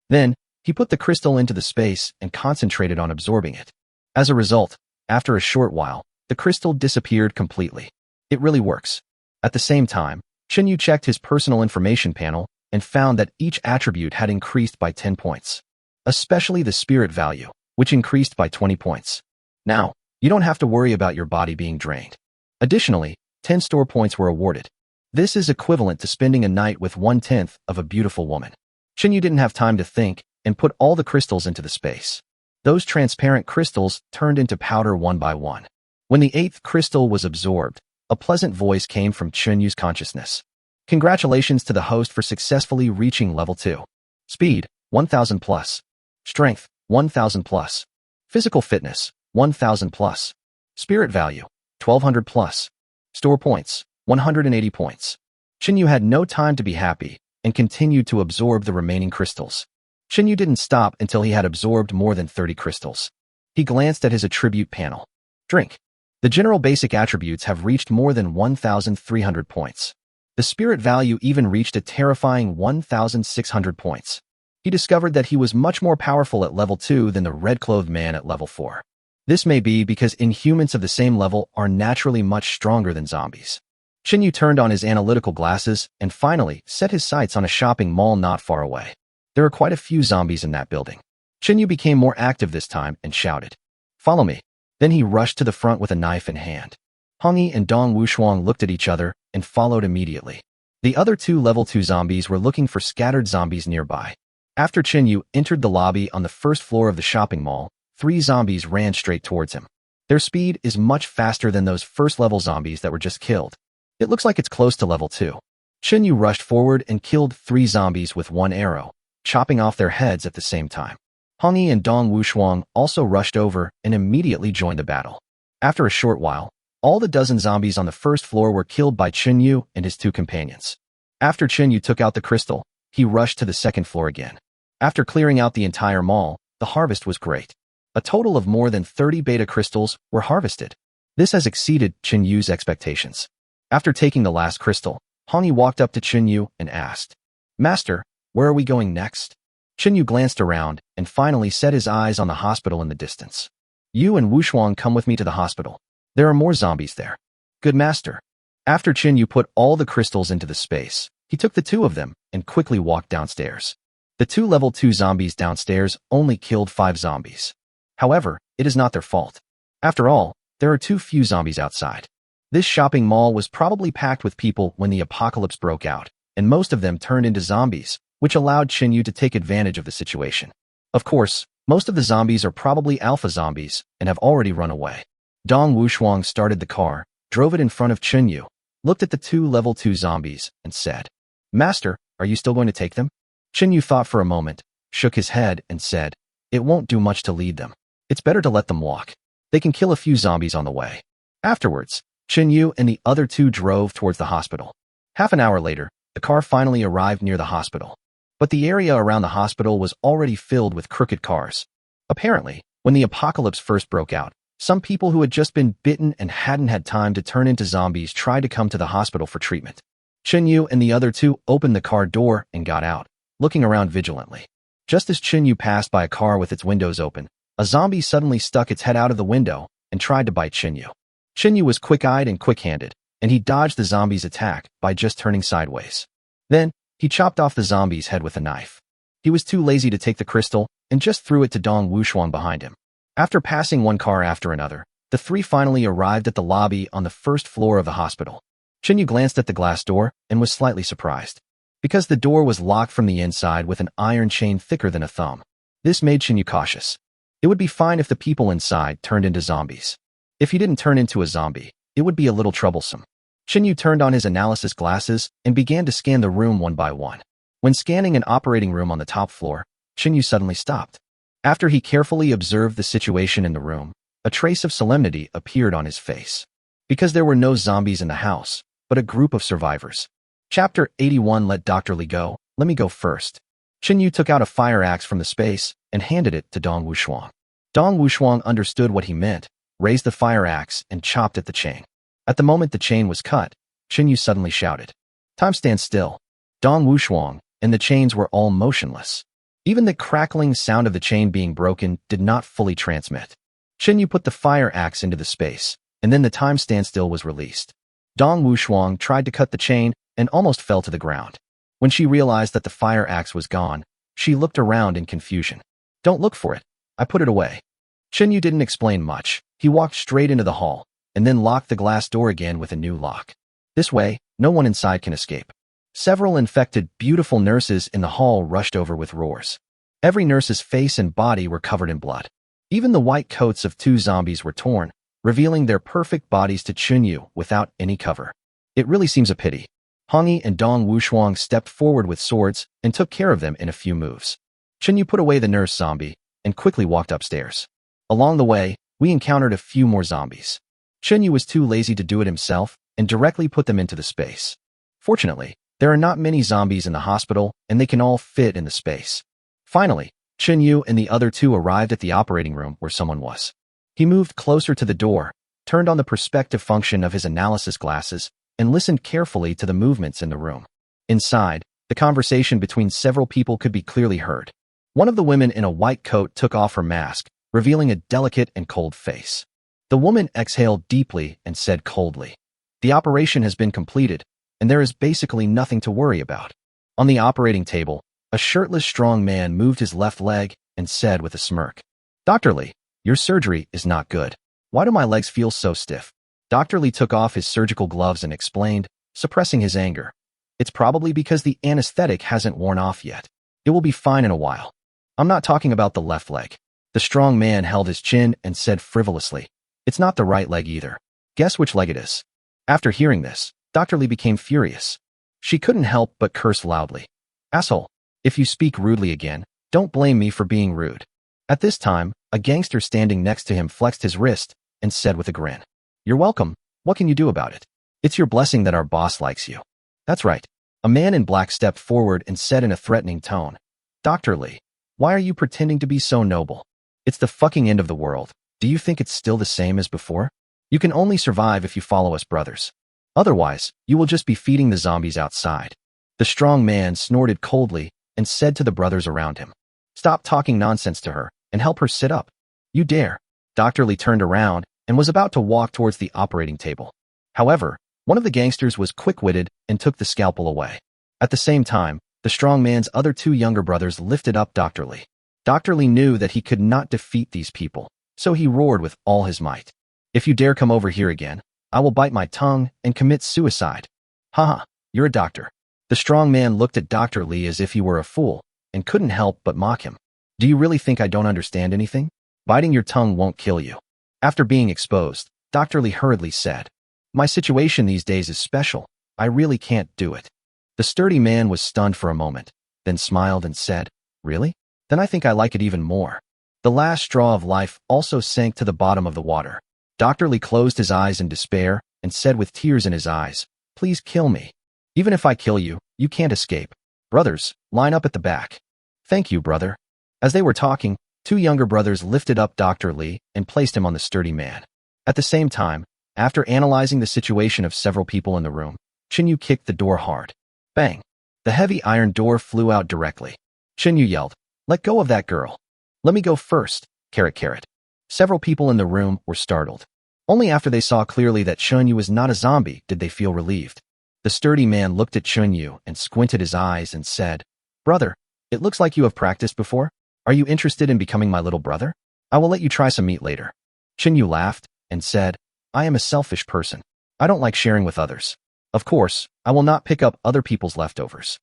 Then, he put the crystal into the space and concentrated on absorbing it. As a result, after a short while, the crystal disappeared completely. It really works. At the same time, Chinyu checked his personal information panel and found that each attribute had increased by 10 points, especially the spirit value, which increased by 20 points. Now, you don't have to worry about your body being drained. Additionally, 10 store points were awarded. This is equivalent to spending a night with 1/10 of a beautiful woman. Chinyu didn't have time to think and put all the crystals into the space. Those transparent crystals turned into powder one by one. When the 8th crystal was absorbed, a pleasant voice came from Chinyu's consciousness. Congratulations to the host for successfully reaching level 2. Speed, 1000 plus. Strength, 1000 plus. Physical fitness, 1000 plus. Spirit value, 1200 plus. Store points, 180 points. Chinyu had no time to be happy and continued to absorb the remaining crystals. Chinyu didn't stop until he had absorbed more than 30 crystals. He glanced at his attribute panel. Drink. The general basic attributes have reached more than 1,300 points. The spirit value even reached a terrifying 1,600 points. He discovered that he was much more powerful at level 2 than the red-clothed man at level 4. This may be because inhumans of the same level are naturally much stronger than zombies. Chinyu turned on his analytical glasses and finally set his sights on a shopping mall not far away. There are quite a few zombies in that building. Chinyu became more active this time and shouted, "Follow me." Then he rushed to the front with a knife in hand. Hongyi and Dong Wushuang looked at each other and followed immediately. The other 2 level 2 zombies were looking for scattered zombies nearby. After Chinyu entered the lobby on the first floor of the shopping mall, 3 zombies ran straight towards him. Their speed is much faster than those first-level zombies that were just killed. It looks like it's close to level 2. Chinyu rushed forward and killed 3 zombies with 1 arrow, chopping off their heads at the same time. Hongyi and Dong Wushuang also rushed over and immediately joined the battle. After a short while, all the dozen zombies on the first floor were killed by Chinyu and his 2 companions. After Chinyu took out the crystal, he rushed to the second floor again. After clearing out the entire mall, the harvest was great. A total of more than 30 beta crystals were harvested. This has exceeded Chinyu's expectations. After taking the last crystal, Hongyi walked up to Chinyu and asked, "Master, where are we going next?" Chinyu glanced around and finally set his eyes on the hospital in the distance. "You and Wushuang come with me to the hospital. There are more zombies there." "Good master." After Chinyu put all the crystals into the space, he took the 2 of them and quickly walked downstairs. The 2 level 2 zombies downstairs only killed 5 zombies. However, it is not their fault. After all, there are too few zombies outside. This shopping mall was probably packed with people when the apocalypse broke out, and most of them turned into zombies, which allowed Chinyu to take advantage of the situation. Of course, most of the zombies are probably alpha zombies and have already run away. Dong Wushuang started the car, drove it in front of Chinyu, looked at the 2 level 2 zombies, and said, "Master, are you still going to take them?" Chinyu thought for a moment, shook his head, and said, "It won't do much to lead them. It's better to let them walk. They can kill a few zombies on the way." Afterwards, Chinyu and the other 2 drove towards the hospital. Half an hour later, the car finally arrived near the hospital. But the area around the hospital was already filled with crooked cars. Apparently, when the apocalypse first broke out, some people who had just been bitten and hadn't had time to turn into zombies tried to come to the hospital for treatment. Chinyu and the other 2 opened the car door and got out, looking around vigilantly. Just as Chinyu passed by a car with its windows open, a zombie suddenly stuck its head out of the window and tried to bite Chinyu. Chinyu was quick-eyed and quick-handed, and he dodged the zombie's attack by just turning sideways. Then, he chopped off the zombie's head with a knife. He was too lazy to take the crystal and just threw it to Dong Wushuang behind him. After passing one car after another, the 3 finally arrived at the lobby on the first floor of the hospital. Chinyu glanced at the glass door and was slightly surprised, because the door was locked from the inside with an iron chain thicker than a thumb. This made Chinyu cautious. It would be fine if the people inside turned into zombies. If he didn't turn into a zombie, it would be a little troublesome. Chinyu turned on his analysis glasses and began to scan the room one by one. When scanning an operating room on the top floor, Chinyu suddenly stopped. After he carefully observed the situation in the room, a trace of solemnity appeared on his face. Because there were no zombies in the house, but a group of survivors. Chapter 81. Let Dr. Li go. Let me go first. Chen Yu took out a fire axe from the space and handed it to Dong Wushuang. Dong Wushuang understood what he meant, raised the fire axe, and chopped at the chain. At the moment the chain was cut, Chen Yu suddenly shouted, "Time stand still." Dong Wushuang and the chains were all motionless. Even the crackling sound of the chain being broken did not fully transmit. Chen Yu put the fire axe into the space, and then the time standstill was released. Dong Wushuang tried to cut the chain and almost fell to the ground. When she realized that the fire axe was gone, she looked around in confusion. "Don't look for it. I put it away." Chen Yu didn't explain much. He walked straight into the hall, and then locked the glass door again with a new lock. This way, no one inside can escape. Several infected, beautiful nurses in the hall rushed over with roars. Every nurse's face and body were covered in blood. Even the white coats of 2 zombies were torn, revealing their perfect bodies to Chen Yu without any cover. It really seems a pity. Hong Yi and Dong Wushuang stepped forward with swords and took care of them in a few moves. Chen Yu put away the nurse zombie and quickly walked upstairs. Along the way, we encountered a few more zombies. Chen Yu was too lazy to do it himself and directly put them into the space. Fortunately, there are not many zombies in the hospital and they can all fit in the space. Finally, Chen Yu and the other 2 arrived at the operating room where someone was. He moved closer to the door, turned on the perspective function of his analysis glasses, and listened carefully to the movements in the room. Inside, the conversation between several people could be clearly heard. One of the women in a white coat took off her mask, revealing a delicate and cold face. The woman exhaled deeply and said coldly, "The operation has been completed, and there is basically nothing to worry about." On the operating table, a shirtless strong man moved his left leg and said with a smirk, "Dr. Li, your surgery is not good. Why do my legs feel so stiff?" Dr. Li took off his surgical gloves and explained, suppressing his anger, "It's probably because the anesthetic hasn't worn off yet. It will be fine in a while." "I'm not talking about the left leg." The strong man held his chin and said frivolously, "It's not the right leg either. Guess which leg it is." After hearing this, Dr. Li became furious. She couldn't help but curse loudly. "Asshole, if you speak rudely again, don't blame me for being rude." At this time, a gangster standing next to him flexed his wrist and said with a grin, "You're welcome. What can you do about it? It's your blessing that our boss likes you." "That's right." A man in black stepped forward and said in a threatening tone, "Dr. Li, why are you pretending to be so noble? It's the fucking end of the world. Do you think it's still the same as before? You can only survive if you follow us, brothers. Otherwise, you will just be feeding the zombies outside." The strong man snorted coldly and said to the brothers around him, "Stop talking nonsense to her and help her sit up. You dare." Dr. Li turned around and was about to walk towards the operating table. However, one of the gangsters was quick-witted and took the scalpel away. At the same time, the strong man's other 2 younger brothers lifted up Dr. Li. Dr. Li knew that he could not defeat these people, so he roared with all his might, "If you dare come over here again, I will bite my tongue and commit suicide." "Haha, you're a doctor." The strong man looked at Dr. Li as if he were a fool and couldn't help but mock him. "Do you really think I don't understand anything? Biting your tongue won't kill you." After being exposed, Dr. Li hurriedly said, "My situation these days is special. I really can't do it." The sturdy man was stunned for a moment, then smiled and said, "Really? Then I think I like it even more." The last straw of life also sank to the bottom of the water. Dr. Li closed his eyes in despair and said with tears in his eyes, "Please kill me. Even if I kill you, you can't escape. Brothers, line up at the back." "Thank you, brother." As they were talking, 2 younger brothers lifted up Dr. Li and placed him on the sturdy man. At the same time, after analyzing the situation of several people in the room, Chen Yu kicked the door hard. Bang! The heavy iron door flew out directly. Chen Yu yelled, "Let go of that girl." "Let me go first, carrot carrot." Several people in the room were startled. Only after they saw clearly that Chen Yu was not a zombie did they feel relieved. The sturdy man looked at Chen Yu and squinted his eyes and said, "Brother, it looks like you have practiced before. Are you interested in becoming my little brother? I will let you try some meat later." Chen Yu laughed and said, "I am a selfish person. I don't like sharing with others. Of course, I will not pick up other people's leftovers."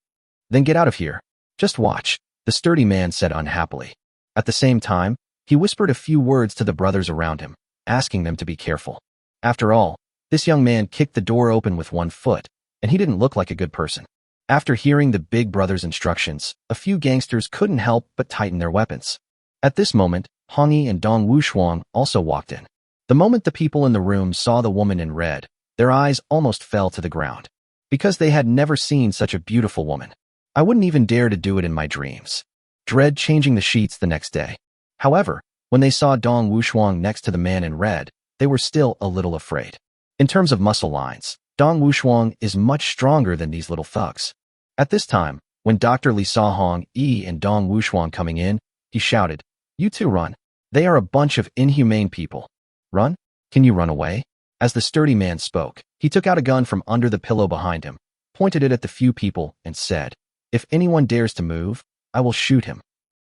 "Then get out of here. Just watch," the sturdy man said unhappily. At the same time, he whispered a few words to the brothers around him, asking them to be careful. After all, this young man kicked the door open with one foot, and he didn't look like a good person. After hearing the big brother's instructions, a few gangsters couldn't help but tighten their weapons. At this moment, Hong Yi and Dong Wushuang also walked in. The moment the people in the room saw the woman in red, Their eyes almost fell to the ground, because they had never seen such a beautiful woman. I wouldn't even dare to do it in my dreams. Dread changing the sheets the next day. However, when they saw Dong Wushuang next to the man in red, they were still a little afraid. In terms of muscle lines, Dong Wushuang is much stronger than these little thugs. At this time, when Dr. Li saw Hong Yi and Dong Wushuang coming in, he shouted, "You two run. They are a bunch of inhumane people. Run? Can you run away?" As the sturdy man spoke, he took out a gun from under the pillow behind him, pointed it at the few people, and said, "If anyone dares to move, I will shoot him."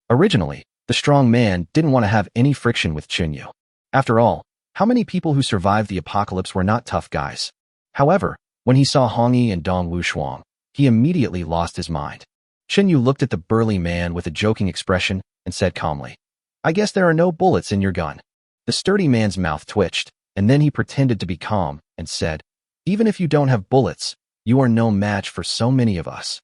Originally, the strong man didn't want to have any friction with Chinyu. After all, how many people who survived the apocalypse were not tough guys? However, when he saw Hong Yi and Dong Wushuang, he immediately lost his mind. Chinyu looked at the burly man with a joking expression and said calmly, "I guess there are no bullets in your gun." The sturdy man's mouth twitched, and then he pretended to be calm and said, "Even if you don't have bullets, you are no match for so many of us."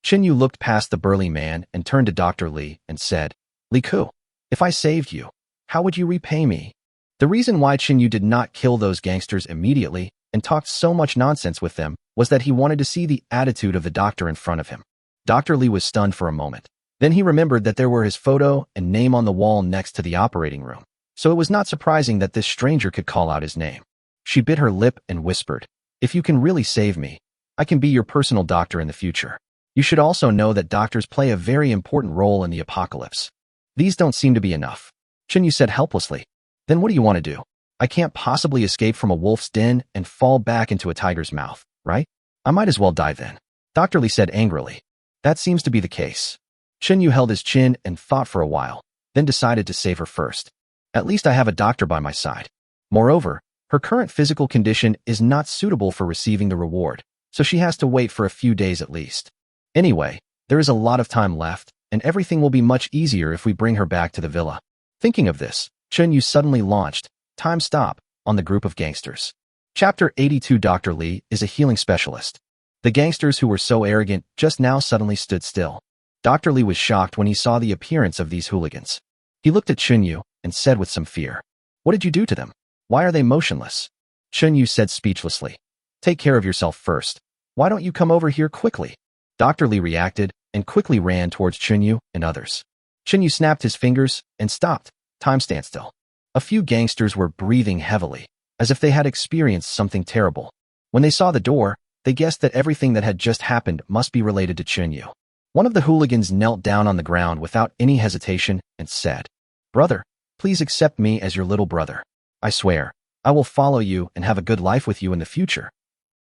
Chinyu looked past the burly man and turned to Dr. Li and said, "Li Ku, if I saved you, how would you repay me?" The reason why Chinyu did not kill those gangsters immediately and talked so much nonsense with them was that he wanted to see the attitude of the doctor in front of him. Dr. Li was stunned for a moment. Then he remembered that there were his photo and name on the wall next to the operating room, so it was not surprising that this stranger could call out his name. She bit her lip and whispered, "If you can really save me, I can be your personal doctor in the future. You should also know that doctors play a very important role in the apocalypse." "These don't seem to be enough," Chinyu said helplessly. "Then what do you want to do? I can't possibly escape from a wolf's den and fall back into a tiger's mouth, right? I might as well die then," Dr. Li said angrily. "That seems to be the case." Chinyu held his chin and thought for a while, then decided to save her first. "At least I have a doctor by my side. Moreover, her current physical condition is not suitable for receiving the reward, so she has to wait for a few days at least. Anyway, there is a lot of time left, and everything will be much easier if we bring her back to the villa." Thinking of this, Chinyu suddenly launched, "Time Stop," on the group of gangsters. Chapter 82. Dr. Li is a healing specialist. The gangsters who were so arrogant just now suddenly stood still. Dr. Li was shocked when he saw the appearance of these hooligans. He looked at Chinyu and said with some fear, "What did you do to them? Why are they motionless?" Chinyu said speechlessly, "Take care of yourself first. Why don't you come over here quickly?" Dr. Li reacted and quickly ran towards Chinyu and others. Chinyu snapped his fingers and stopped. Time standstill. A few gangsters were breathing heavily, as if they had experienced something terrible. When they saw the door, they guessed that everything that had just happened must be related to Chinyu. One of the hooligans knelt down on the ground without any hesitation and said, "Brother, please accept me as your little brother. I swear, I will follow you and have a good life with you in the future."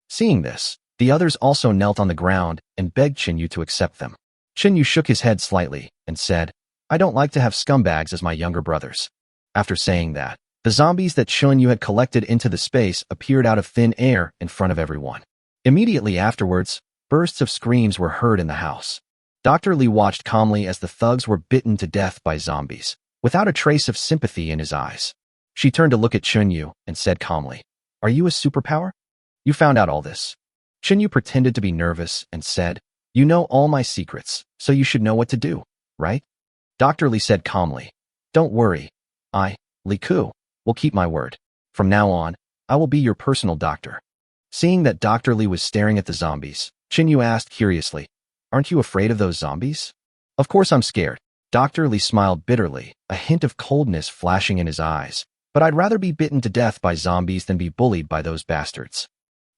Seeing this, the others also knelt on the ground and begged Chinyu to accept them. Chinyu shook his head slightly and said, "I don't like to have scumbags as my younger brothers." After saying that, the zombies that Chinyu had collected into the space appeared out of thin air in front of everyone. Immediately afterwards, bursts of screams were heard in the house. Dr. Li watched calmly as the thugs were bitten to death by zombies, without a trace of sympathy in his eyes. She turned to look at Chinyu and said calmly, "Are you a superpower? You found out all this." Chinyu pretended to be nervous and said, "You know all my secrets, so you should know what to do, right?" Dr. Li said calmly, "Don't worry. Li Ku, will keep my word. From now on, I will be your personal doctor." Seeing that Dr. Li was staring at the zombies, Chinyu asked curiously, "Aren't you afraid of those zombies?" "Of course I'm scared." Dr. Li smiled bitterly, a hint of coldness flashing in his eyes. "But I'd rather be bitten to death by zombies than be bullied by those bastards."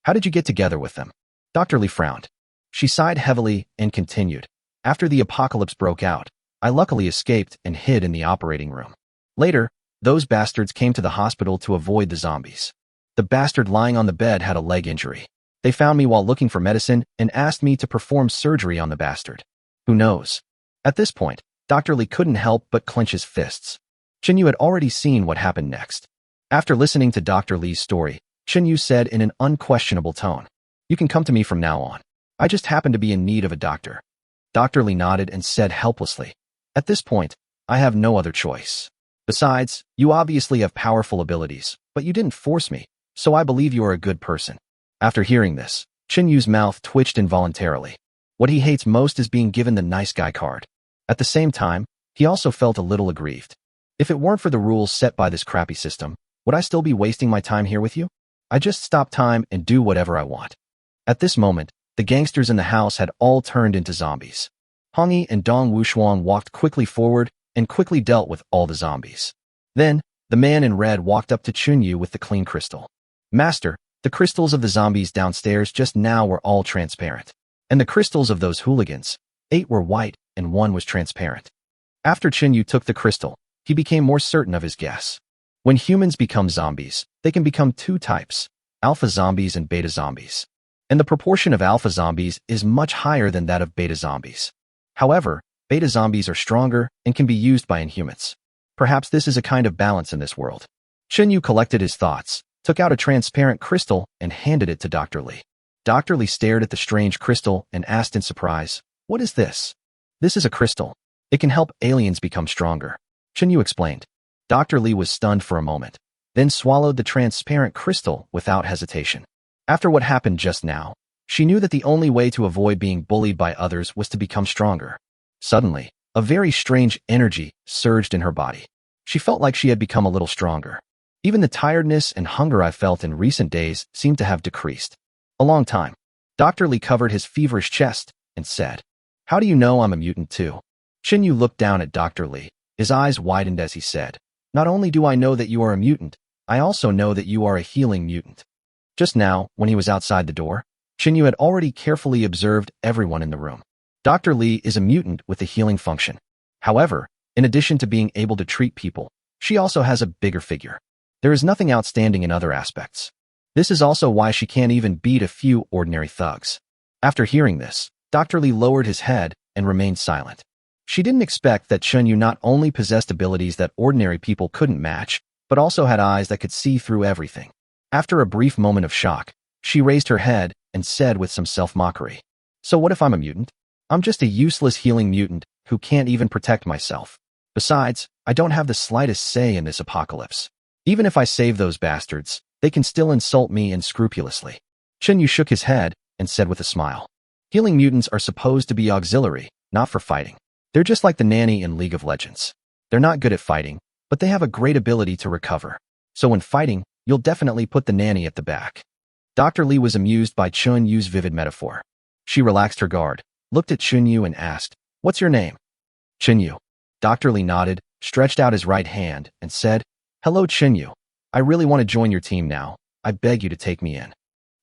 "How did you get together with them?" Dr. Li frowned. She sighed heavily and continued, "After the apocalypse broke out, I luckily escaped and hid in the operating room. Later, those bastards came to the hospital to avoid the zombies. The bastard lying on the bed had a leg injury. They found me while looking for medicine and asked me to perform surgery on the bastard. Who knows?" At this point, Dr. Li couldn't help but clench his fists. Chinyu had already seen what happened next. After listening to Dr. Li's story, Chinyu said in an unquestionable tone, "You can come to me from now on. I just happen to be in need of a doctor." Dr. Li nodded and said helplessly, "At this point, I have no other choice. Besides, you obviously have powerful abilities, but you didn't force me, so I believe you are a good person." After hearing this, Chinyu's mouth twitched involuntarily. What he hates most is being given the nice guy card. At the same time, he also felt a little aggrieved. If it weren't for the rules set by this crappy system, would I still be wasting my time here with you? I just stop time and do whatever I want. At this moment, the gangsters in the house had all turned into zombies. Hongyi and Dong Wushuang walked quickly forward and quickly dealt with all the zombies. Then, the man in red walked up to Chunyu with the clean crystal. Master, the crystals of the zombies downstairs just now were all transparent. And the crystals of those hooligans, 8 were white and 1 was transparent. After Chunyu took the crystal, he became more certain of his guess. When humans become zombies, they can become 2 types, alpha zombies and beta zombies. And the proportion of alpha zombies is much higher than that of beta zombies. However, beta zombies are stronger and can be used by inhumans. Perhaps this is a kind of balance in this world. Chunyu collected his thoughts, took out a transparent crystal, and handed it to Dr. Li. Dr. Li stared at the strange crystal and asked in surprise, "What is this?" "This is a crystal. It can help aliens become stronger," Chunyu explained. Dr. Li was stunned for a moment, then swallowed the transparent crystal without hesitation. After what happened just now, she knew that the only way to avoid being bullied by others was to become stronger. Suddenly, a very strange energy surged in her body. She felt like she had become a little stronger. Even the tiredness and hunger I felt in recent days seemed to have decreased. A long time. Dr. Li covered his feverish chest and said, "How do you know I'm a mutant too?" Chunyu looked down at Dr. Li. His eyes widened as he said, "Not only do I know that you are a mutant, I also know that you are a healing mutant." Just now, when he was outside the door, Chunyu had already carefully observed everyone in the room. Dr. Li is a mutant with a healing function. However, in addition to being able to treat people, she also has a bigger figure. There is nothing outstanding in other aspects. This is also why she can't even beat a few ordinary thugs. After hearing this, Dr. Li lowered his head and remained silent. She didn't expect that Chunyu not only possessed abilities that ordinary people couldn't match, but also had eyes that could see through everything. After a brief moment of shock, she raised her head and said with some self-mockery, "So what if I'm a mutant? I'm just a useless healing mutant who can't even protect myself. Besides, I don't have the slightest say in this apocalypse. Even if I save those bastards, they can still insult me unscrupulously." Chunyu shook his head and said with a smile, "Healing mutants are supposed to be auxiliary, not for fighting. They're just like the nanny in League of Legends. They're not good at fighting, but they have a great ability to recover. So when fighting, you'll definitely put the nanny at the back." Dr. Li was amused by Chunyu's vivid metaphor. She relaxed her guard, looked at Chunyu and asked, "What's your name?" "Chunyu." Dr. Li nodded, stretched out his right hand, and said, "Hello, Chunyu. I really want to join your team now. I beg you to take me in."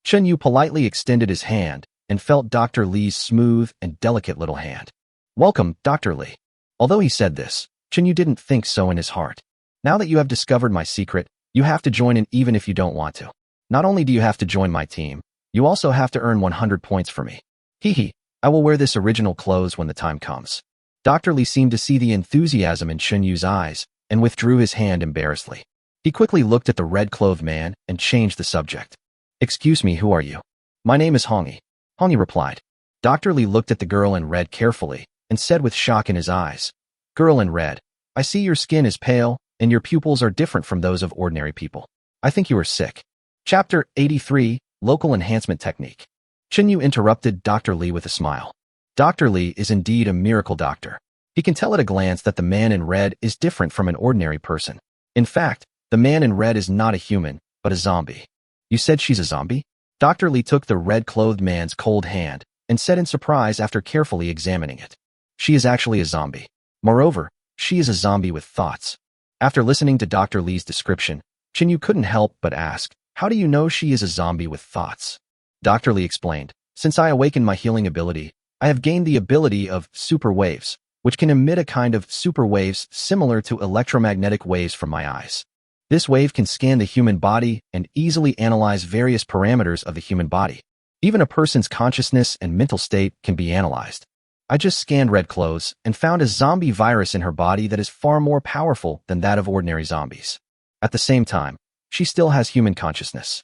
Chunyu politely extended his hand and felt Dr. Li's smooth and delicate little hand. "Welcome, Dr. Li." Although he said this, Chunyu didn't think so in his heart. "Now that you have discovered my secret, you have to join in even if you don't want to. Not only do you have to join my team, you also have to earn 100 points for me. Hee, I will wear this original clothes when the time comes." Dr. Li seemed to see the enthusiasm in Chunyu's eyes and withdrew his hand embarrassedly. He quickly looked at the red-clothed man and changed the subject. "Excuse me, who are you?" "My name is Hongyi." Hongyi replied. Dr. Li looked at the girl in red carefully and said with shock in his eyes, "Girl in red, I see your skin is pale and your pupils are different from those of ordinary people. I think you are sick." Chapter 83, Local Enhancement Technique. Chunyu interrupted Dr. Li with a smile. Dr. Li is indeed a miracle doctor. He can tell at a glance that the man in red is different from an ordinary person. In fact, the man in red is not a human, but a zombie. "You said she's a zombie?" Dr. Li took the red-clothed man's cold hand and said in surprise after carefully examining it. "She is actually a zombie. Moreover, she is a zombie with thoughts." After listening to Dr. Li's description, Chunyu couldn't help but ask, "How do you know she is a zombie with thoughts?" Dr. Li explained, "Since I awakened my healing ability, I have gained the ability of super waves, which can emit a kind of super waves similar to electromagnetic waves from my eyes. This wave can scan the human body and easily analyze various parameters of the human body. Even a person's consciousness and mental state can be analyzed. I just scanned red clothes and found a zombie virus in her body that is far more powerful than that of ordinary zombies. At the same time, she still has human consciousness."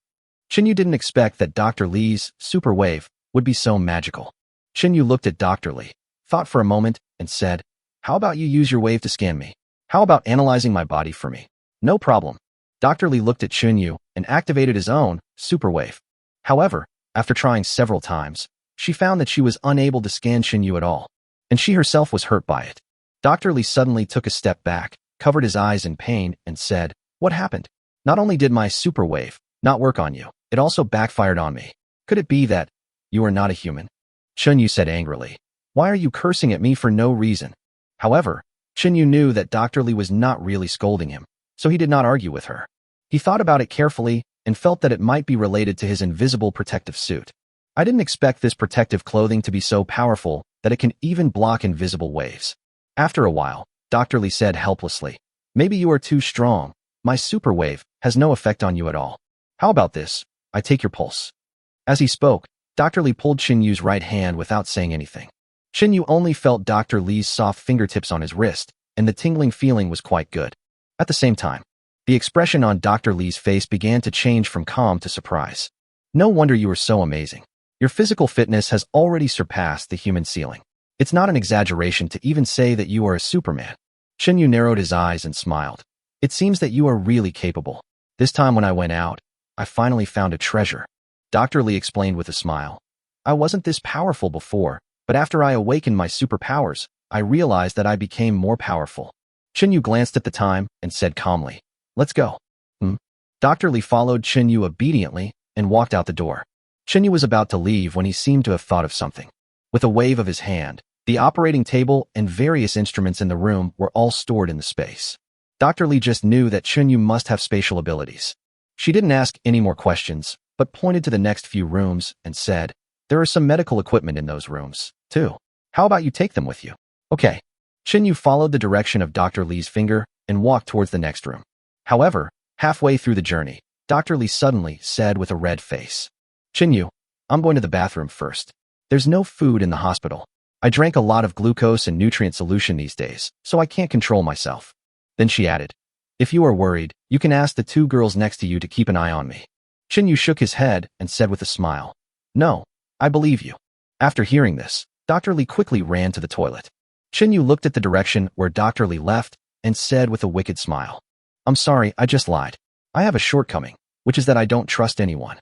Chunyu didn't expect that Dr. Li's super wave would be so magical. Chunyu looked at Dr. Li, thought for a moment, and said, "How about you use your wave to scan me? How about analyzing my body for me?" "No problem." Dr. Li looked at Chunyu and activated his own super wave. However, after trying several times, she found that she was unable to scan Chunyu at all, and she herself was hurt by it. Dr. Li suddenly took a step back, covered his eyes in pain, and said, "What happened? Not only did my super wave, not work on you. It also backfired on me. Could it be that you are not a human? Chunyu said angrily. Why are you cursing at me for no reason? However, Chunyu knew that Dr. Li was not really scolding him, so he did not argue with her. He thought about it carefully and felt that it might be related to his invisible protective suit. I didn't expect this protective clothing to be so powerful that it can even block invisible waves. After a while, Dr. Li said helplessly, maybe you are too strong. My super wave has no effect on you at all. How about this? I take your pulse. As he spoke, Dr. Li pulled Qinyu's right hand without saying anything. Qinyu only felt Dr. Li's soft fingertips on his wrist, and the tingling feeling was quite good. At the same time, the expression on Dr. Li's face began to change from calm to surprise. No wonder you are so amazing. Your physical fitness has already surpassed the human ceiling. It's not an exaggeration to even say that you are a Superman. Qinyu narrowed his eyes and smiled. It seems that you are really capable. This time when I went out, I finally found a treasure. Dr. Li explained with a smile. I wasn't this powerful before, but after I awakened my superpowers, I realized that I became more powerful. Qinyu glanced at the time and said calmly, let's go. Dr. Li followed Qinyu obediently and walked out the door. Qinyu was about to leave when he seemed to have thought of something. With a wave of his hand, the operating table and various instruments in the room were all stored in the space. Dr. Li just knew that Qinyu must have spatial abilities. She didn't ask any more questions, but pointed to the next few rooms and said, there are some medical equipment in those rooms, too. How about you take them with you? Okay. Qinyu followed the direction of Dr. Li's finger and walked towards the next room. However, halfway through the journey, Dr. Li suddenly said with a red face, Qinyu, I'm going to the bathroom first. There's no food in the hospital. I drank a lot of glucose and nutrient solution these days, so I can't control myself. Then she added, if you are worried, you can ask the two girls next to you to keep an eye on me. Qinyu shook his head and said with a smile, no, I believe you. After hearing this, Dr. Li quickly ran to the toilet. Qinyu looked at the direction where Dr. Li left and said with a wicked smile, I'm sorry, I just lied. I have a shortcoming, which is that I don't trust anyone.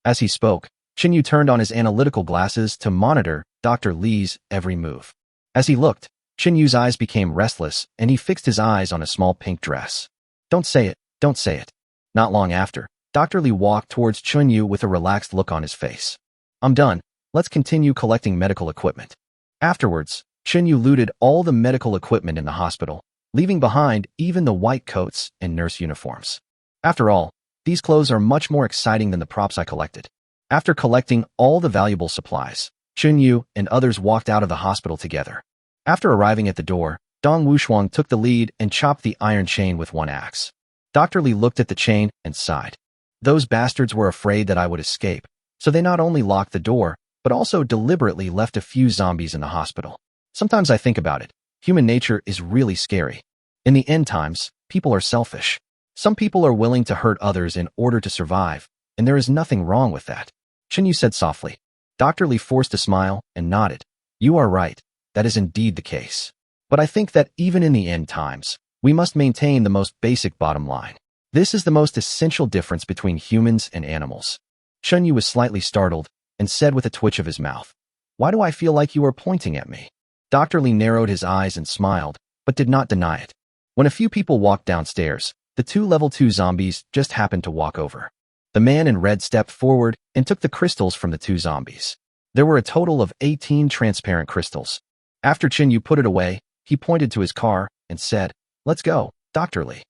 As he spoke, Qinyu turned on his analytical glasses to monitor Dr. Li's every move. As he looked, Qinyu's eyes became restless and he fixed his eyes on a small pink dress. Don't say it, don't say it. Not long after, Dr. Li walked towards Qinyu with a relaxed look on his face. I'm done. Let's continue collecting medical equipment. Afterwards, Qinyu looted all the medical equipment in the hospital, leaving behind even the white coats and nurse uniforms. After all, these clothes are much more exciting than the props I collected. After collecting all the valuable supplies, Qinyu and others walked out of the hospital together. After arriving at the door, Dong Wushuang took the lead and chopped the iron chain with one axe. Dr. Li looked at the chain and sighed. Those bastards were afraid that I would escape, so they not only locked the door, but also deliberately left a few zombies in the hospital. Sometimes I think about it. Human nature is really scary. In the end times, people are selfish. Some people are willing to hurt others in order to survive, and there is nothing wrong with that. Qinyu said softly. Dr. Li forced a smile and nodded. You are right. That is indeed the case. But I think that even in the end times, we must maintain the most basic bottom line. This is the most essential difference between humans and animals. Qinyu was slightly startled and said with a twitch of his mouth, why do I feel like you are pointing at me? Dr. Li narrowed his eyes and smiled, but did not deny it. When a few people walked downstairs, the two level 2 zombies just happened to walk over. The man in red stepped forward and took the crystals from the two zombies. There were a total of 18 transparent crystals. After Qinyu put it away, he pointed to his car and said, let's go, Dr. Li.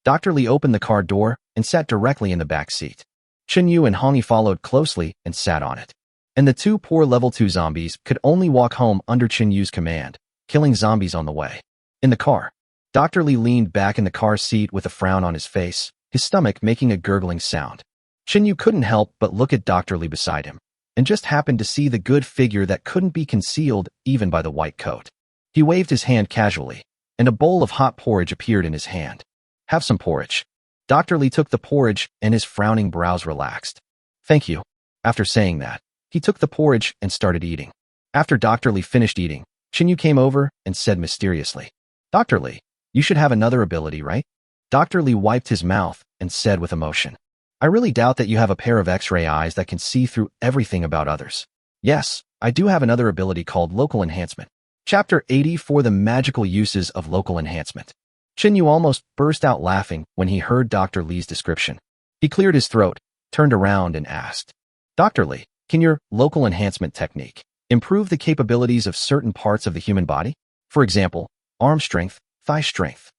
Dr. Li opened the car door and sat directly in the back seat. Qinyu and Hongi followed closely and sat on it. And the two poor level 2 zombies could only walk home under Qinyu's command, killing zombies on the way. In the car, Dr. Li leaned back in the car seat with a frown on his face, his stomach making a gurgling sound. Qinyu couldn't help but look at Dr. Li beside him, and just happened to see the good figure that couldn't be concealed even by the white coat. He waved his hand casually, and a bowl of hot porridge appeared in his hand. Have some porridge. Dr. Li took the porridge and his frowning brows relaxed. Thank you. After saying that, he took the porridge and started eating. After Dr. Li finished eating, Qinyu came over and said mysteriously, Dr. Li, you should have another ability, right? Dr. Li wiped his mouth and said with emotion, I really doubt that you have a pair of X-ray eyes that can see through everything about others. Yes, I do have another ability called local enhancement. Chapter 84: The Magical Uses of Local Enhancement. Qinyu almost burst out laughing when he heard Dr. Li's description. He cleared his throat, turned around and asked, Dr. Lee, can your local enhancement technique improve the capabilities of certain parts of the human body? For example, arm strength, thigh strength.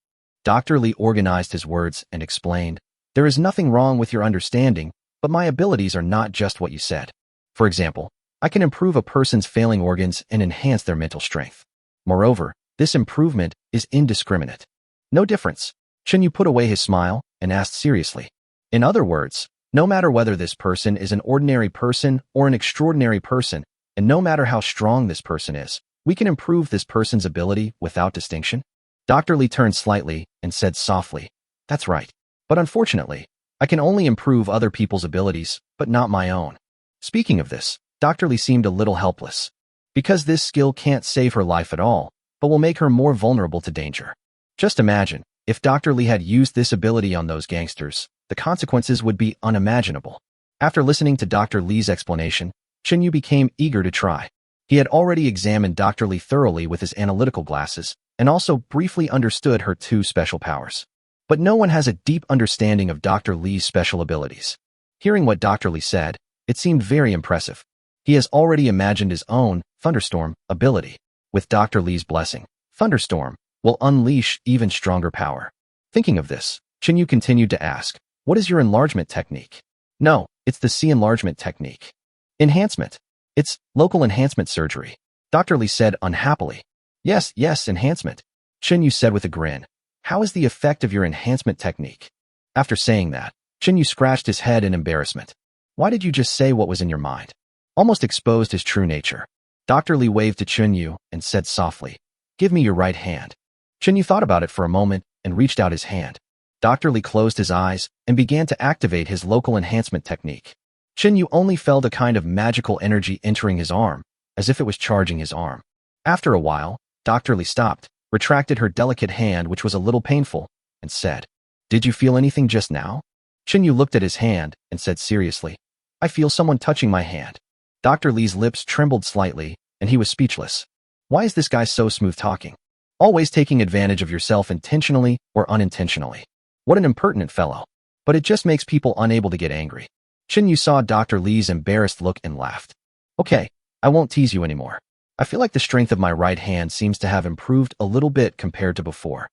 Dr. Lee organized his words and explained, there is nothing wrong with your understanding, but my abilities are not just what you said. For example, I can improve a person's failing organs and enhance their mental strength. Moreover, this improvement is indiscriminate. No difference. Chinyu put away his smile and asked seriously. In other words, no matter whether this person is an ordinary person or an extraordinary person, and no matter how strong this person is, we can improve this person's ability without distinction? Dr. Lee turned slightly and said softly, that's right. But unfortunately, I can only improve other people's abilities, but not my own. Speaking of this, Dr. Lee seemed a little helpless. Because this skill can't save her life at all, but will make her more vulnerable to danger. Just imagine, if Dr. Lee had used this ability on those gangsters, the consequences would be unimaginable. After listening to Dr. Lee's explanation, Chinyu became eager to try. He had already examined Dr. Lee thoroughly with his analytical glasses and also briefly understood her two special powers. But no one has a deep understanding of Dr. Lee's special abilities. Hearing what Dr. Lee said, it seemed very impressive. He has already imagined his own Thunderstorm ability. With Dr. Lee's blessing, Thunderstorm will unleash even stronger power. Thinking of this, Chinyu continued to ask, what is your enlargement technique? No, it's the C enlargement technique. Enhancement. It's local enhancement surgery. Dr. Lee said unhappily. Yes, enhancement. Chinyu said with a grin. How is the effect of your enhancement technique? After saying that, Chinyu scratched his head in embarrassment. Why did you just say what was in your mind? Almost exposed his true nature. Dr. Lee waved to Chinyu and said softly, give me your right hand. Chinyu thought about it for a moment and reached out his hand. Dr. Lee closed his eyes and began to activate his local enhancement technique. Chinyu only felt a kind of magical energy entering his arm, as if it was charging his arm. After a while, Dr. Lee stopped, retracted her delicate hand, which was a little painful, and said, did you feel anything just now? Chinyu looked at his hand and said seriously, I feel someone touching my hand. Dr. Lee's lips trembled slightly, and he was speechless. Why is this guy so smooth talking? Always taking advantage of yourself intentionally or unintentionally. What an impertinent fellow. But it just makes people unable to get angry. Chinyu saw Dr. Lee's embarrassed look and laughed. Okay, I won't tease you anymore. I feel like the strength of my right hand seems to have improved a little bit compared to before.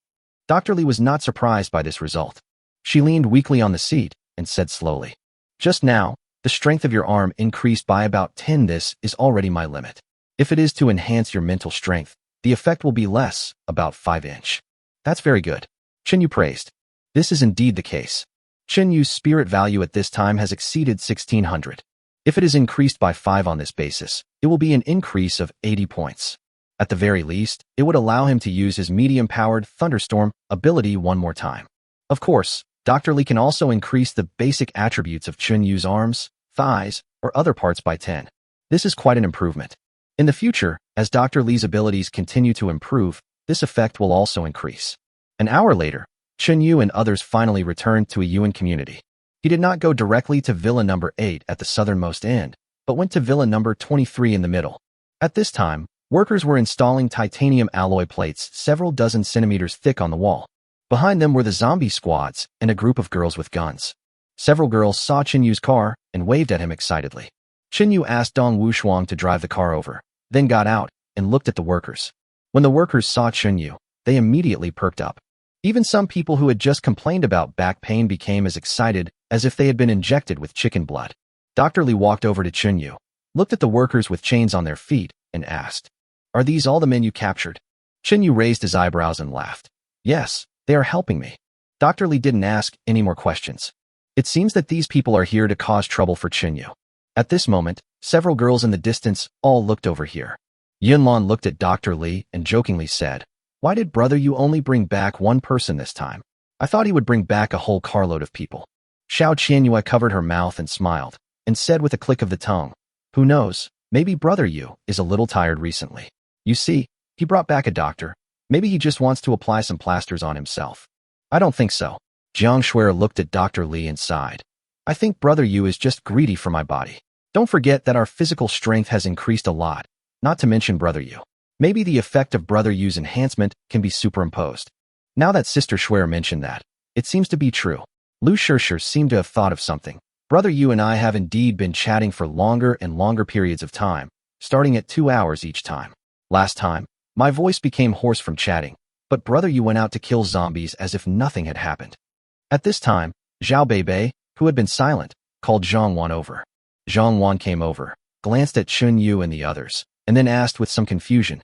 Dr. Lee was not surprised by this result. She leaned weakly on the seat and said slowly, just now, the strength of your arm increased by about 10. This is already my limit. If it is to enhance your mental strength, the effect will be less, about 5 inch. That's very good. Chinyu praised. This is indeed the case. Chinyu's spirit value at this time has exceeded 1600. If it is increased by 5 on this basis, it will be an increase of 80 points. At the very least, it would allow him to use his medium-powered Thunderstorm ability one more time. Of course, Dr. Lee can also increase the basic attributes of Chinyu's arms, thighs, or other parts by 10. This is quite an improvement. In the future, as Dr. Lee's abilities continue to improve, this effect will also increase. An hour later, Chinyu and others finally returned to a Yuan community. He did not go directly to Villa number 8 at the southernmost end, but went to Villa number 23 in the middle. At this time, workers were installing titanium alloy plates several dozen centimeters thick on the wall. Behind them were the zombie squads and a group of girls with guns. Several girls saw Chinyu's car and waved at him excitedly. Chinyu asked Dong Wushuang to drive the car over, then got out and looked at the workers. When the workers saw Chinyu, they immediately perked up. Even some people who had just complained about back pain became as excited as if they had been injected with chicken blood. Dr. Lee walked over to Chinyu, looked at the workers with chains on their feet, and asked, are these all the men you captured? Chinyu raised his eyebrows and laughed. Yes, they are helping me. Dr. Lee didn't ask any more questions. It seems that these people are here to cause trouble for Chinyu. At this moment, several girls in the distance all looked over here. Yunlon looked at Dr. Lee and jokingly said, why did brother you only bring back one person this time? I thought he would bring back a whole carload of people. Xiao Qianyue covered her mouth and smiled, and said with a click of the tongue, who knows, maybe brother you is a little tired recently. You see, he brought back a doctor. Maybe he just wants to apply some plasters on himself. I don't think so. Jiang Shuer looked at Dr. Lee and sighed. I think brother you is just greedy for my body. Don't forget that our physical strength has increased a lot, not to mention brother you. Maybe the effect of brother you's enhancement can be superimposed. Now that Sister Shuer mentioned that, it seems to be true. Lu Shishir seemed to have thought of something. Brother, you and I have indeed been chatting for longer and longer periods of time, starting at 2 hours each time. Last time, my voice became hoarse from chatting, but brother, you went out to kill zombies as if nothing had happened. At this time, Zhao Beibei, who had been silent, called Zhang Wan over. Zhang Wan came over, glanced at Chun Yu and the others, and then asked with some confusion,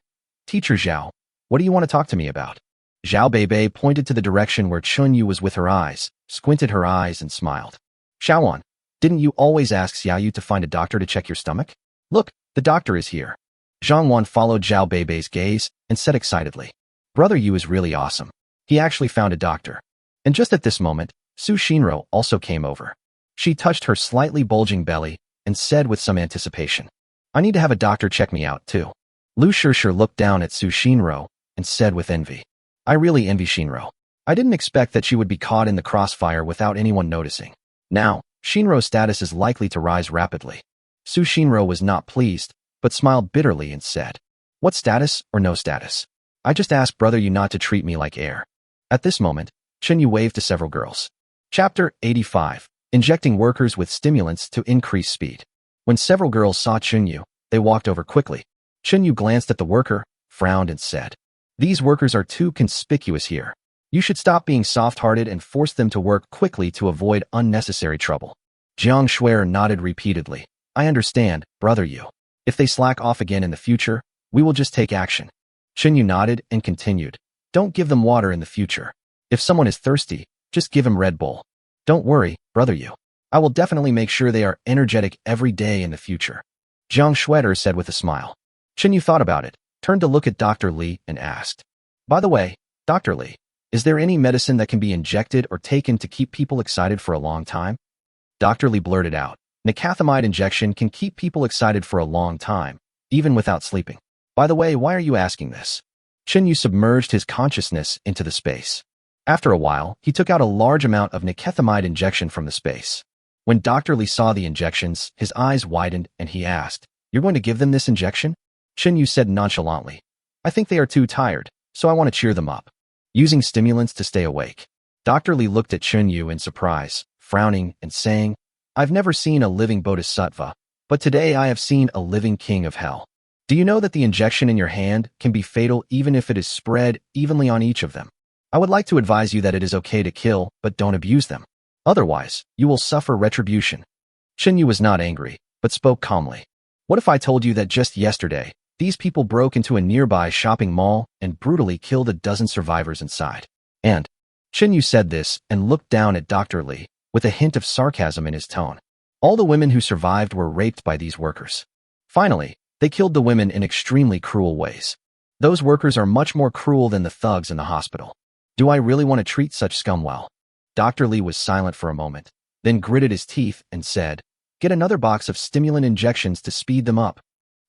"Teacher Zhao, what do you want to talk to me about?" Zhao Beibei pointed to the direction where Chun Yu was with her eyes, squinted her eyes and smiled. "Xiaowan, didn't you always ask Xiaoyu to find a doctor to check your stomach? Look, the doctor is here." Zhang Wan followed Zhao Beibei's gaze and said excitedly, "Brother Yu is really awesome. He actually found a doctor." And just at this moment, Su Shinro also came over. She touched her slightly bulging belly and said with some anticipation, "I need to have a doctor check me out too." Lu Shishir looked down at Su Shinro and said with envy, "I really envy Shinro. I didn't expect that she would be caught in the crossfire without anyone noticing. Now, Shinro's status is likely to rise rapidly." Su Shinro was not pleased, but smiled bitterly and said, "What status or no status? I just asked brother you not to treat me like air." At this moment, Chun Yu waved to several girls. Chapter 85. Injecting workers with stimulants to increase speed. When several girls saw Chun Yu, they walked over quickly. Chun Yu glanced at the worker, frowned and said, "These workers are too conspicuous here. You should stop being soft-hearted and force them to work quickly to avoid unnecessary trouble." Jiang Shuer nodded repeatedly. "I understand, brother Yu. If they slack off again in the future, we will just take action." Chun Yu nodded and continued, "Don't give them water in the future. If someone is thirsty, just give him Red Bull. Don't worry, brother Yu. I will definitely make sure they are energetic every day in the future." Jiang Shuer said with a smile. Chun Yu thought about it, turned to look at Dr. Li and asked, "By the way, Dr. Li, is there any medicine that can be injected or taken to keep people excited for a long time?" Dr. Li blurted out, "Nicothamide injection can keep people excited for a long time, even without sleeping. By the way, why are you asking this?" Chun Yu submerged his consciousness into the space. After a while, he took out a large amount of nicothamide injection from the space. When Dr. Li saw the injections, his eyes widened and he asked, "You're going to give them this injection?" Chun Yu said nonchalantly, "I think they are too tired, so I want to cheer them up. Using stimulants to stay awake." Dr. Li looked at Chun Yu in surprise, frowning and saying, "I've never seen a living bodhisattva, but today I have seen a living king of hell. Do you know that the injection in your hand can be fatal even if it is spread evenly on each of them? I would like to advise you that it is okay to kill, but don't abuse them. Otherwise, you will suffer retribution." Chun Yu was not angry, but spoke calmly. "What if I told you that just yesterday, these people broke into a nearby shopping mall and brutally killed a dozen survivors inside?" And Chun Yu said this and looked down at Dr. Li with a hint of sarcasm in his tone. "All the women who survived were raped by these workers. Finally, they killed the women in extremely cruel ways. Those workers are much more cruel than the thugs in the hospital. Do I really want to treat such scum well?" Dr. Li was silent for a moment, then gritted his teeth and said, "Get another box of stimulant injections to speed them up."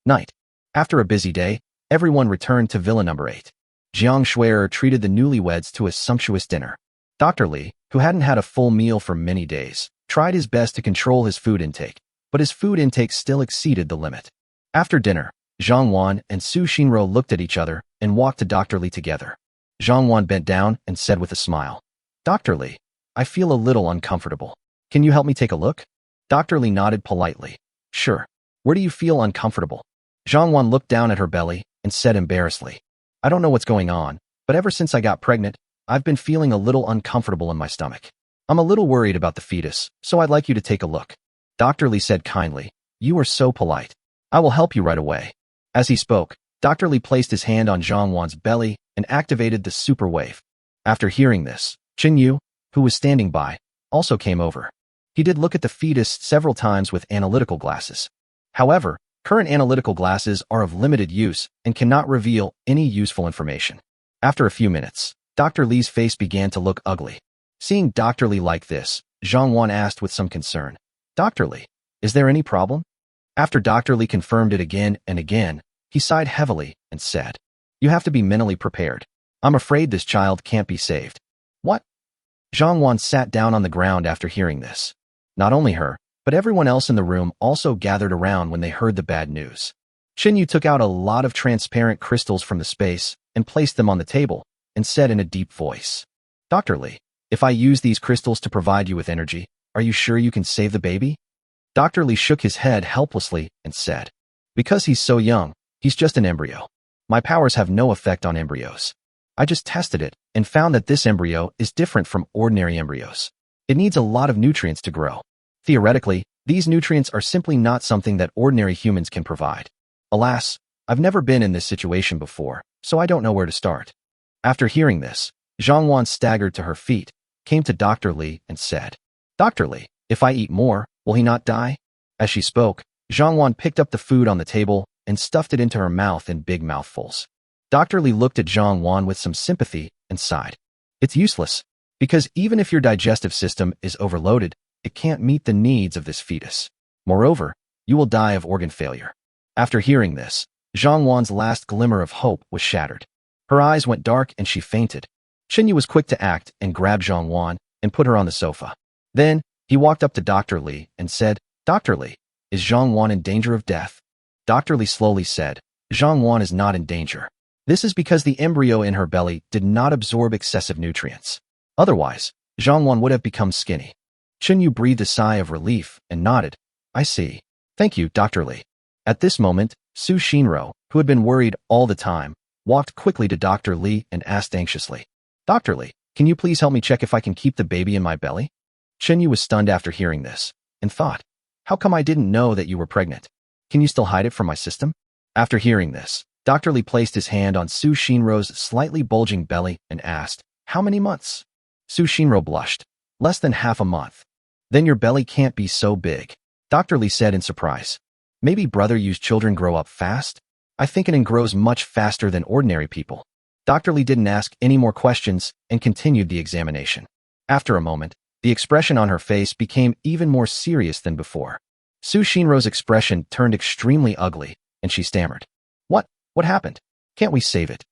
Night. After a busy day, everyone returned to Villa Number 8. Jiang Shuer treated the newlyweds to a sumptuous dinner. Dr. Li, who hadn't had a full meal for many days, tried his best to control his food intake, but his food intake still exceeded the limit. After dinner, Zhang Wan and Su Shinro looked at each other and walked to Dr. Li together. Zhang Wan bent down and said with a smile, "Dr. Li, I feel a little uncomfortable. Can you help me take a look?" Dr. Li nodded politely. "Sure. Where do you feel uncomfortable?" Zhang Wan looked down at her belly and said embarrassedly, "I don't know what's going on, but ever since I got pregnant, I've been feeling a little uncomfortable in my stomach. I'm a little worried about the fetus, so I'd like you to take a look." Dr. Li said kindly, "You are so polite. I will help you right away." As he spoke, Dr. Li placed his hand on Zhang Wan's belly and activated the super wave. After hearing this, Chun Yu, who was standing by, also came over. He did look at the fetus several times with analytical glasses. However, current analytical glasses are of limited use and cannot reveal any useful information. After a few minutes, Dr. Li's face began to look ugly. Seeing Dr. Li like this, Zhang Wan asked with some concern, "Dr. Li, is there any problem?" After Dr. Li confirmed it again and again, he sighed heavily and said, "You have to be mentally prepared. I'm afraid this child can't be saved." "What?" Zhang Wan sat down on the ground after hearing this. Not only her, but everyone else in the room also gathered around when they heard the bad news. Chun Yu took out a lot of transparent crystals from the space and placed them on the table and said in a deep voice, "Dr. Li, if I use these crystals to provide you with energy, Are you sure you can save the baby? Dr. Lee shook his head helplessly and said, because he's so young, he's just an embryo. My powers have no effect on embryos. I just tested it and found that this embryo is different from ordinary embryos. It needs a lot of nutrients to grow. Theoretically, these nutrients are simply not something that ordinary humans can provide. Alas, I've never been in this situation before, so I don't know where to start. After hearing this, Zhang Wan staggered to her feet, came to Dr. Lee and said, Dr. Lee, if I eat more, will he not die? As she spoke, Zhang Wan picked up the food on the table and stuffed it into her mouth in big mouthfuls. Dr. Lee looked at Zhang Wan with some sympathy and sighed. It's useless, because even if your digestive system is overloaded, it can't meet the needs of this fetus. Moreover, you will die of organ failure. After hearing this, Zhang Wan's last glimmer of hope was shattered. Her eyes went dark and she fainted. Chenyu was quick to act and grabbed Zhang Wan and put her on the sofa. Then, he walked up to Dr. Lee and said, Dr. Lee, is Zhang Wan in danger of death? Dr. Lee slowly said, Zhang Wan is not in danger. This is because the embryo in her belly did not absorb excessive nutrients. Otherwise, Zhang Wan would have become skinny. Chenyu breathed a sigh of relief and nodded. I see. Thank you, Dr. Lee. At this moment, Su Shinro, who had been worried all the time, walked quickly to Dr. Lee and asked anxiously, Dr. Lee, can you please help me check if I can keep the baby in my belly? Chenyu was stunned after hearing this and thought, how come I didn't know that you were pregnant? Can you still hide it from my system? After hearing this, Dr. Lee placed his hand on Su Shinro's slightly bulging belly and asked, how many months? Su Shinro blushed. Less than half a month. Then your belly can't be so big. Dr. Lee said in surprise. Maybe brother Yu's children grow up fast? I think it grows much faster than ordinary people. Dr. Lee didn't ask any more questions and continued the examination. After a moment, the expression on her face became even more serious than before. Su Shinro's expression turned extremely ugly, and she stammered. What happened? Can't we save it?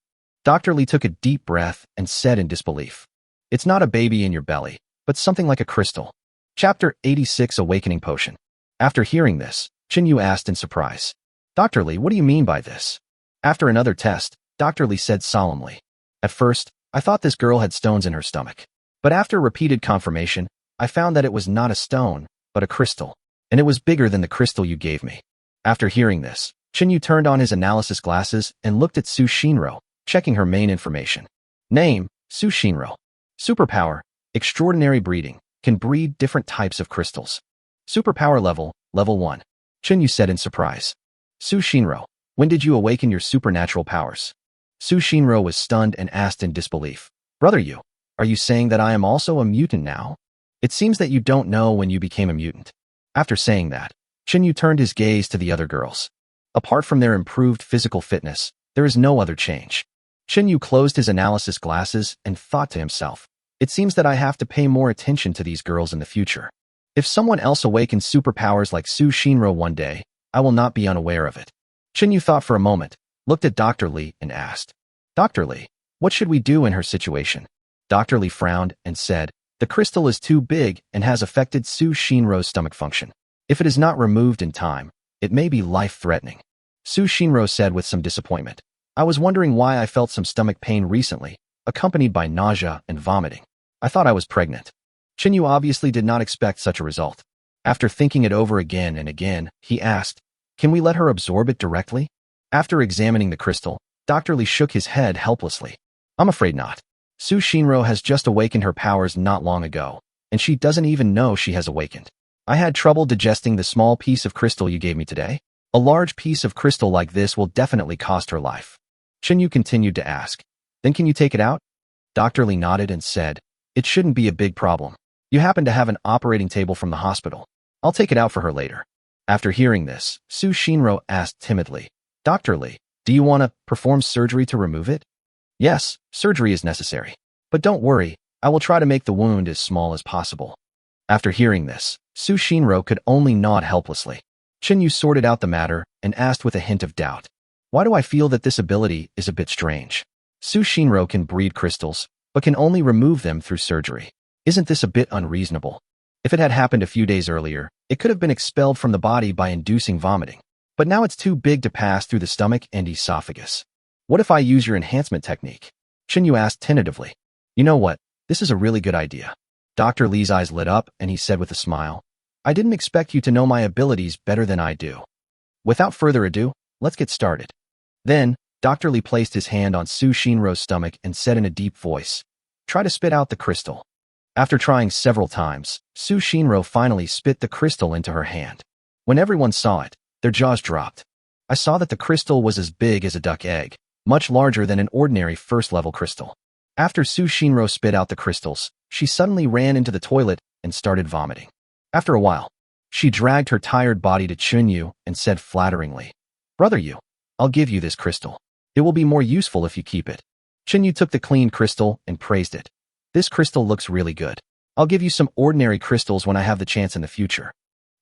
Dr. Lee took a deep breath and said in disbelief. It's not a baby in your belly, but something like a crystal. Chapter 86 Awakening Potion. After hearing this, Chenyu asked in surprise. Dr. Lee, what do you mean by this? After another test, Dr. Lee said solemnly. At first, I thought this girl had stones in her stomach. But after repeated confirmation, I found that it was not a stone, but a crystal. And it was bigger than the crystal you gave me. After hearing this, Chenyu turned on his analysis glasses and looked at Su Shinro, checking her main information. Name, Su Shinro. Superpower, extraordinary breeding, can breed different types of crystals. Superpower level, level 1. Chenyu said in surprise. Su Shinro, when did you awaken your supernatural powers? Su Shinro was stunned and asked in disbelief. Brother Yu, are you saying that I am also a mutant now? It seems that you don't know when you became a mutant. After saying that, Chenyu turned his gaze to the other girls. Apart from their improved physical fitness, there is no other change. Chenyu closed his analysis glasses and thought to himself, it seems that I have to pay more attention to these girls in the future. If someone else awakens superpowers like Su Shinro one day, I will not be unaware of it. Chenyu thought for a moment, looked at Dr. Lee and asked, Dr. Lee, what should we do in her situation? Dr. Lee frowned and said, the crystal is too big and has affected Su Shinro's stomach function. If it is not removed in time, it may be life-threatening. Su Shinro said with some disappointment. I was wondering why I felt some stomach pain recently, accompanied by nausea and vomiting. I thought I was pregnant. Chenyu obviously did not expect such a result. After thinking it over again and again, he asked, can we let her absorb it directly? After examining the crystal, Dr. Lee shook his head helplessly. I'm afraid not. Su Shinro has just awakened her powers not long ago, and she doesn't even know she has awakened. I had trouble digesting the small piece of crystal you gave me today. A large piece of crystal like this will definitely cost her life. Chenyu continued to ask, then can you take it out? Dr. Lee nodded and said, it shouldn't be a big problem. You happen to have an operating table from the hospital. I'll take it out for her later. After hearing this, Su Shinro asked timidly, Dr. Lee, do you want to perform surgery to remove it? Yes, surgery is necessary. But don't worry, I will try to make the wound as small as possible. After hearing this, Su Shinro could only nod helplessly. Chenyu sorted out the matter and asked with a hint of doubt. Why do I feel that this ability is a bit strange? Su Shinro can breed crystals, but can only remove them through surgery. Isn't this a bit unreasonable? If it had happened a few days earlier, it could have been expelled from the body by inducing vomiting. But now it's too big to pass through the stomach and esophagus. What if I use your enhancement technique? Chenyu asked tentatively. You know what? This is a really good idea. Dr. Li's eyes lit up and he said with a smile, I didn't expect you to know my abilities better than I do. Without further ado, let's get started. Then, Dr. Li placed his hand on Su Shinro's stomach and said in a deep voice, try to spit out the crystal. After trying several times, Su Shinro finally spit the crystal into her hand. When everyone saw it, their jaws dropped. I saw that the crystal was as big as a duck egg, much larger than an ordinary first-level crystal. After Su Shinro spit out the crystals, she suddenly ran into the toilet and started vomiting. After a while, she dragged her tired body to Chunyu and said flatteringly, Brother Yu, I'll give you this crystal. It will be more useful if you keep it. Chunyu took the clean crystal and praised it. This crystal looks really good. I'll give you some ordinary crystals when I have the chance in the future.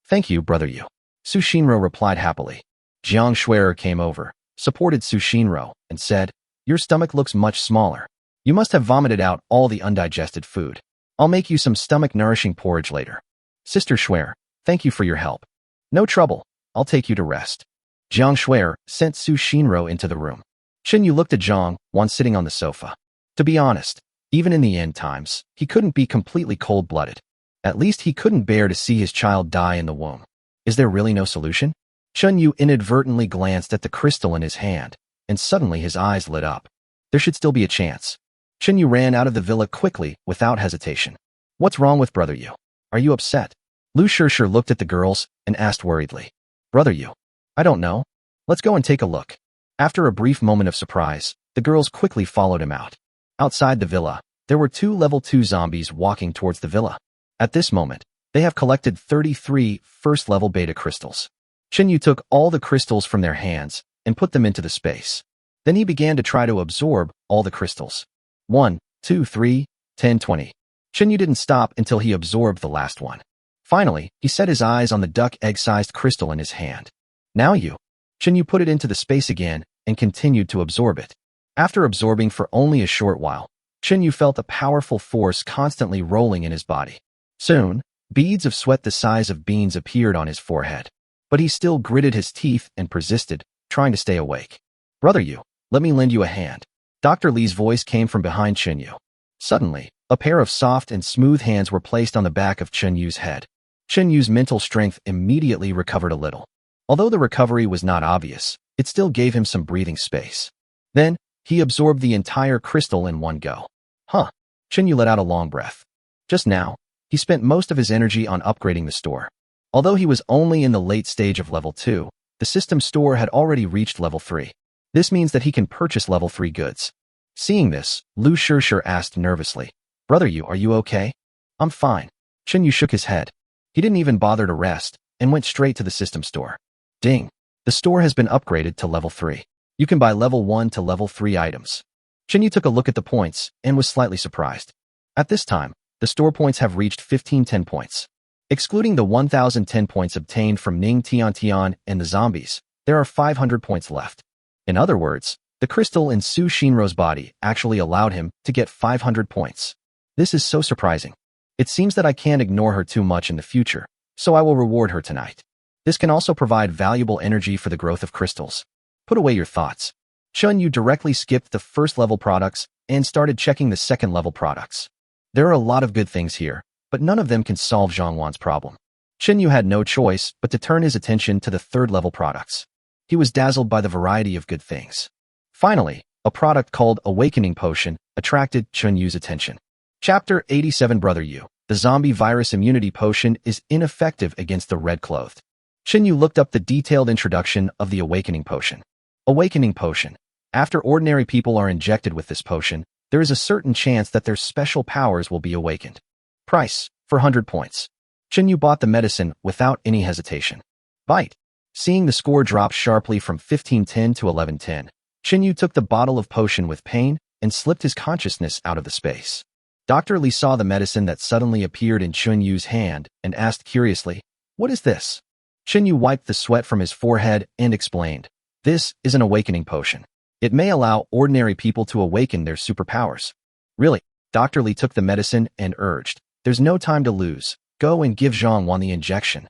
Thank you, Brother Yu. Su Shinro replied happily. Jiang Shui'er came over, supported Su Shinro, and said, your stomach looks much smaller. You must have vomited out all the undigested food. I'll make you some stomach-nourishing porridge later. Sister Shui'er, thank you for your help. No trouble, I'll take you to rest. Jiang Shui'er sent Su Shinro into the room. Chunyu looked at Zhang Wan sitting on the sofa. To be honest, even in the end times, he couldn't be completely cold-blooded. At least he couldn't bear to see his child die in the womb. Is there really no solution? Chunyu inadvertently glanced at the crystal in his hand, and suddenly his eyes lit up. There should still be a chance. Chunyu ran out of the villa quickly, without hesitation. What's wrong with Brother Yu? Are you upset? Lu Shishir looked at the girls and asked worriedly. Brother Yu? I don't know. Let's go and take a look. After a brief moment of surprise, the girls quickly followed him out. Outside the villa, there were 2 level 2 zombies walking towards the villa. At this moment, they have collected 33 first-level beta crystals. Chunyu took all the crystals from their hands and put them into the space. Then he began to try to absorb all the crystals. 1, 2, 3, 10, 20. Chunyu didn't stop until he absorbed the last one. Finally, he set his eyes on the duck egg-sized crystal in his hand. Now you. Chunyu put it into the space again and continued to absorb it. After absorbing for only a short while, Chunyu felt a powerful force constantly rolling in his body. Soon, beads of sweat the size of beans appeared on his forehead. But he still gritted his teeth and persisted, trying to stay awake. Brother Yu, let me lend you a hand. Dr. Li's voice came from behind Chunyu. Suddenly, a pair of soft and smooth hands were placed on the back of Chunyu's head. Chunyu's mental strength immediately recovered a little. Although the recovery was not obvious, it still gave him some breathing space. Then, he absorbed the entire crystal in one go. Huh. Chunyu let out a long breath. Just now, he spent most of his energy on upgrading the store. Although he was only in the late stage of level 2, the system store had already reached level 3. This means that he can purchase level 3 goods. Seeing this, Lu Shishir asked nervously, Brother Yu, are you okay? I'm fine. Chunyu shook his head. He didn't even bother to rest and went straight to the system store. Ding! The store has been upgraded to level 3. You can buy level 1 to level 3 items. Chunyu took a look at the points and was slightly surprised. At this time, the store points have reached 1510 points. Excluding the 1010 points obtained from Ning Tian and the zombies, there are 500 points left. In other words, the crystal in Su Shinro's body actually allowed him to get 500 points. This is so surprising. It seems that I can't ignore her too much in the future, so I will reward her tonight. This can also provide valuable energy for the growth of crystals. Put away your thoughts. Chunyu directly skipped the first-level products and started checking the second-level products. There are a lot of good things here, but none of them can solve Zhang Wan's problem. Chunyu had no choice but to turn his attention to the third-level products. He was dazzled by the variety of good things. Finally, a product called Awakening Potion attracted Chunyu's attention. Chapter 87 Brother Yu, the zombie virus immunity potion is ineffective against the red-clothed. Chunyu looked up the detailed introduction of the Awakening Potion. Awakening Potion. After ordinary people are injected with this potion, there is a certain chance that their special powers will be awakened. Price, for 100 points. Chunyu bought the medicine without any hesitation. Bite. Seeing the score drop sharply from 1510 to 1110, Chunyu took the bottle of potion with pain and slipped his consciousness out of the space. Dr. Li saw the medicine that suddenly appeared in Chunyu's hand and asked curiously, "What is this?" Chunyu wiped the sweat from his forehead and explained, "This is an awakening potion. It may allow ordinary people to awaken their superpowers." Really, Dr. Li took the medicine and urged, "There's no time to lose. Go and give Zhang Wan the injection."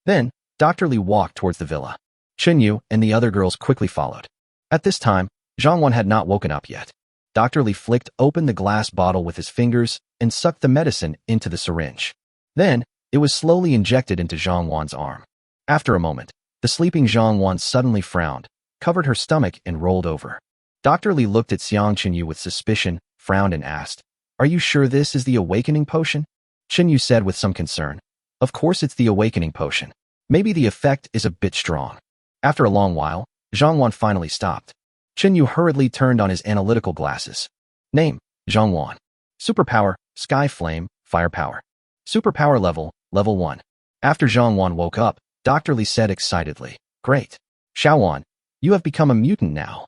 Then, Dr. Li walked towards the villa. Chunyu and the other girls quickly followed. At this time, Zhang Wan had not woken up yet. Dr. Li flicked open the glass bottle with his fingers and sucked the medicine into the syringe. Then, it was slowly injected into Zhang Wan's arm. After a moment, the sleeping Zhang Wan suddenly frowned, covered her stomach, and rolled over. Dr. Li looked at Xiang Chenyu with suspicion, frowned, and asked, "Are you sure this is the awakening potion?" Chenyu said with some concern, "Of course it's the awakening potion. Maybe the effect is a bit strong." After a long while, Zhang Wan finally stopped. Chenyu hurriedly turned on his analytical glasses. Name, Zhang Wan. Superpower, Sky Flame, Firepower. Superpower level, level 1. After Zhang Wan woke up, Dr. Li said excitedly, "Great. Xiao Wan, you have become a mutant now."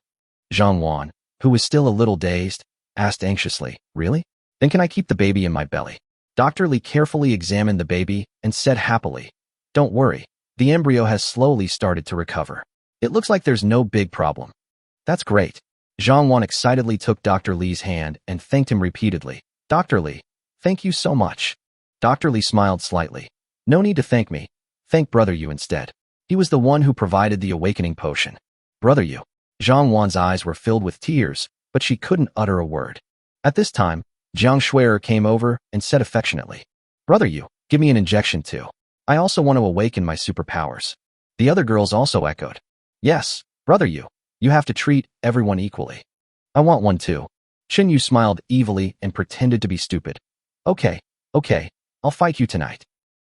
Zhang Wan, who was still a little dazed, asked anxiously, "Really? Then can I keep the baby in my belly?" Dr. Li carefully examined the baby and said happily, "Don't worry, the embryo has slowly started to recover. It looks like there's no big problem." "That's great." Zhang Wan excitedly took Dr. Li's hand and thanked him repeatedly. "Dr. Li, thank you so much." Dr. Li smiled slightly. "No need to thank me. Thank Brother Yu instead. He was the one who provided the awakening potion." "Brother Yu." Zhang Wan's eyes were filled with tears, but she couldn't utter a word. At this time, Jiang Shui'er came over and said affectionately, "Brother Yu, give me an injection too. I also want to awaken my superpowers." The other girls also echoed, "Yes, Brother Yu, you have to treat everyone equally." "I want one too." Chenyu smiled evilly and pretended to be stupid. Okay, I'll fight you tonight."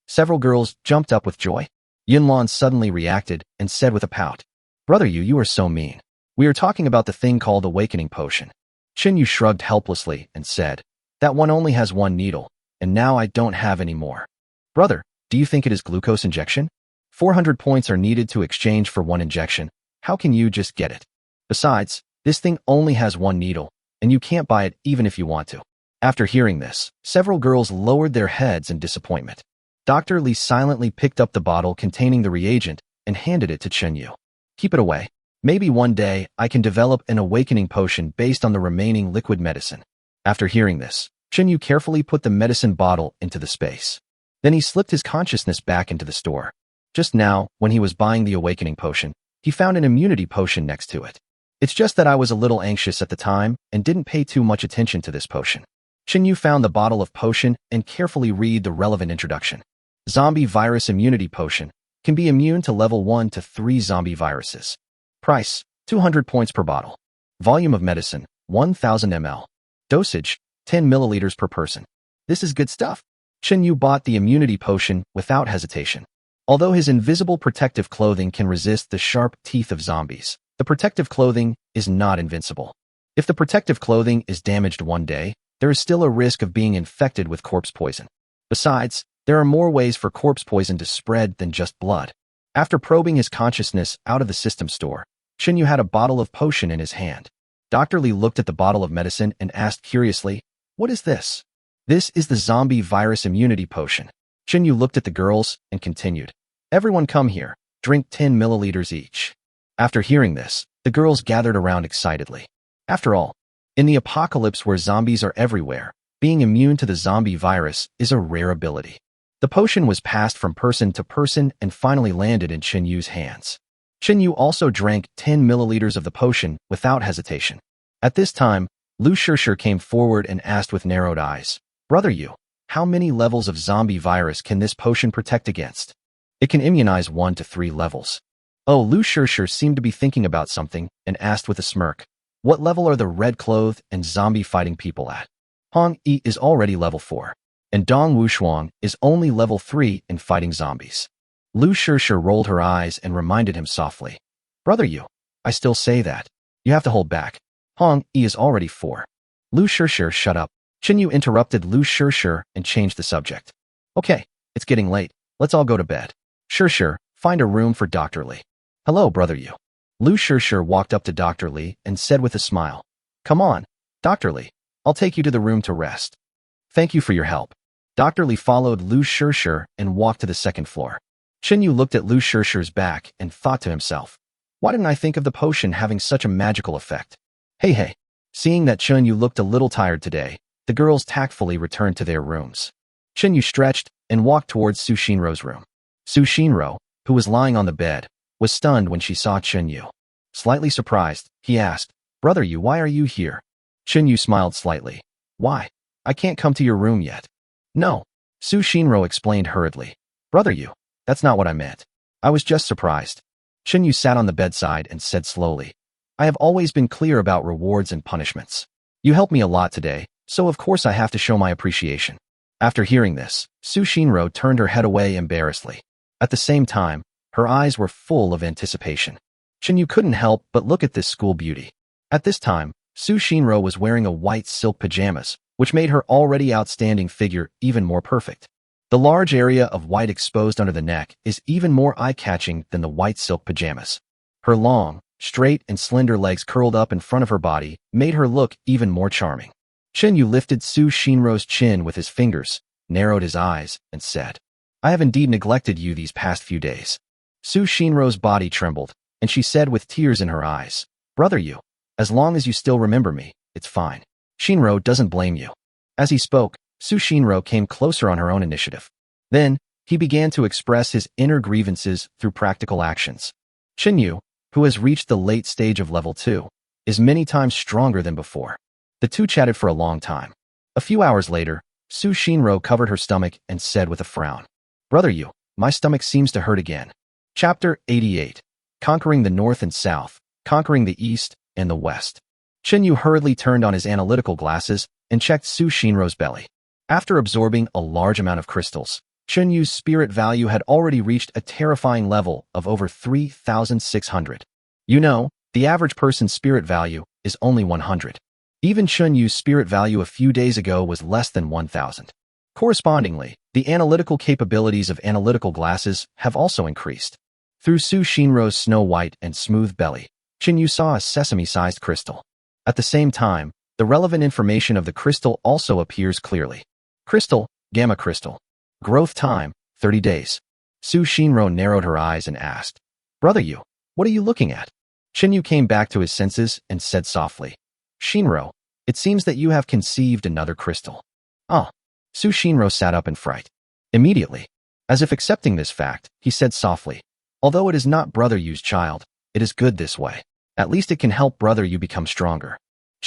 Several girls jumped up with joy. Yinlan suddenly reacted and said with a pout, "Brother Yu, you are so mean. We are talking about the thing called awakening potion." Chenyu shrugged helplessly and said, "That one only has one needle, and now I don't have any more." "Brother, do you think it is glucose injection? 400 points are needed to exchange for one injection. How can you just get it? Besides, this thing only has one needle, and you can't buy it even if you want to." After hearing this, several girls lowered their heads in disappointment. Dr. Li silently picked up the bottle containing the reagent and handed it to Chenyu. "Keep it away. Maybe one day I can develop an awakening potion based on the remaining liquid medicine." After hearing this, Chenyu carefully put the medicine bottle into the space. Then he slipped his consciousness back into the store. Just now, when he was buying the awakening potion, he found an immunity potion next to it. "It's just that I was a little anxious at the time and didn't pay too much attention to this potion." Chenyu found the bottle of potion and carefully read the relevant introduction. Zombie virus immunity potion. Can be immune to level 1 to 3 zombie viruses. Price, 200 points per bottle. Volume of medicine, 1000 ml. Dosage, 10 milliliters per person. This is good stuff. Chenyu bought the immunity potion without hesitation. Although his invisible protective clothing can resist the sharp teeth of zombies, the protective clothing is not invincible. If the protective clothing is damaged one day, there is still a risk of being infected with corpse poison. Besides, there are more ways for corpse poison to spread than just blood. After probing his consciousness out of the system store, Chenyu had a bottle of potion in his hand. Dr. Li looked at the bottle of medicine and asked curiously, "What is this?" "This is the zombie virus immunity potion." Chenyu looked at the girls and continued, "Everyone come here, drink 10 milliliters each." After hearing this, the girls gathered around excitedly. After all, in the apocalypse where zombies are everywhere, being immune to the zombie virus is a rare ability. The potion was passed from person to person and finally landed in Chenyu's hands. Chenyu also drank 10 milliliters of the potion without hesitation. At this time, Lu Shishir came forward and asked with narrowed eyes, "Brother Yu, how many levels of zombie virus can this potion protect against?" "It can immunize 1 to 3 levels." Oh, Lu Shishir seemed to be thinking about something and asked with a smirk, "What level are the red-clothed and zombie-fighting people at?" "Hong Yi is already level 4, and Dong Wushuang is only level 3 in fighting zombies." Lu Shishir rolled her eyes and reminded him softly, "Brother Yu, I still say that. You have to hold back. Hong Yi is already 4. Lu Shishir, shut up. Chenyu interrupted Lu Shishir and changed the subject. "Okay, it's getting late. Let's all go to bed. Shishir, find a room for Dr. Li." "Hello, Brother Yu." Lu Shishir walked up to Dr. Li and said with a smile, "Come on, Dr. Li. I'll take you to the room to rest." "Thank you for your help." Dr. Li followed Lu Shishir and walked to the second floor. Chenyu looked at Lu Shishir's back and thought to himself, "Why didn't I think of the potion having such a magical effect?" Hey. Seeing that Chenyu looked a little tired today, the girls tactfully returned to their rooms. Chenyu stretched and walked towards Su Shinro's room. Su Shinro, who was lying on the bed, was stunned when she saw Chenyu. Slightly surprised, he asked, "Brother Yu, why are you here?" Yu smiled slightly. Why? I can't come to your room yet. No. Su Shinro explained hurriedly. Brother Yu, that's not what I meant. I was just surprised. Yu sat on the bedside and said slowly, I have always been clear about rewards and punishments. You helped me a lot today, so of course I have to show my appreciation. After hearing this, Su Shinro turned her head away embarrassedly. At the same time, her eyes were full of anticipation. Yu couldn't help but look at this school beauty. At this time, Su Shinro was wearing a white silk pajamas, which made her already outstanding figure even more perfect. The large area of white exposed under the neck is even more eye-catching than the white silk pajamas. Her long, straight and slender legs curled up in front of her body made her look even more charming. Yu lifted Su Shinro's chin with his fingers, narrowed his eyes, and said, I have indeed neglected you these past few days. Su Shinro's body trembled, and she said with tears in her eyes, Brother Yu, as long as you still remember me, it's fine. Shinro doesn't blame you. As he spoke, Su Shinro came closer on her own initiative. Then, he began to express his inner grievances through practical actions. Yu, who has reached the late stage of level 2, is many times stronger than before. The two chatted for a long time. A few hours later, Su Shinro covered her stomach and said with a frown, Brother Yu, my stomach seems to hurt again. Chapter 88. Conquering the North and South, Conquering the East and the West. Yu hurriedly turned on his analytical glasses and checked Su Shinro's belly. After absorbing a large amount of crystals, Yu's spirit value had already reached a terrifying level of over 3,600. You know, the average person's spirit value is only 100. Even Yu's spirit value a few days ago was less than 1,000. Correspondingly, the analytical capabilities of analytical glasses have also increased. Through Su Shinro's snow-white and smooth belly, Yu saw a sesame-sized crystal. At the same time, the relevant information of the crystal also appears clearly. Crystal, Gamma Crystal. Growth time, 30 days. Su Shinro narrowed her eyes and asked, Brother Yu, what are you looking at? Yu came back to his senses and said softly, Shinro, it seems that you have conceived another crystal. Ah. Su Shinro sat up in fright. Immediately, as if accepting this fact, he said softly, Although it is not Brother Yu's child, it is good this way. At least it can help Brother Yu become stronger.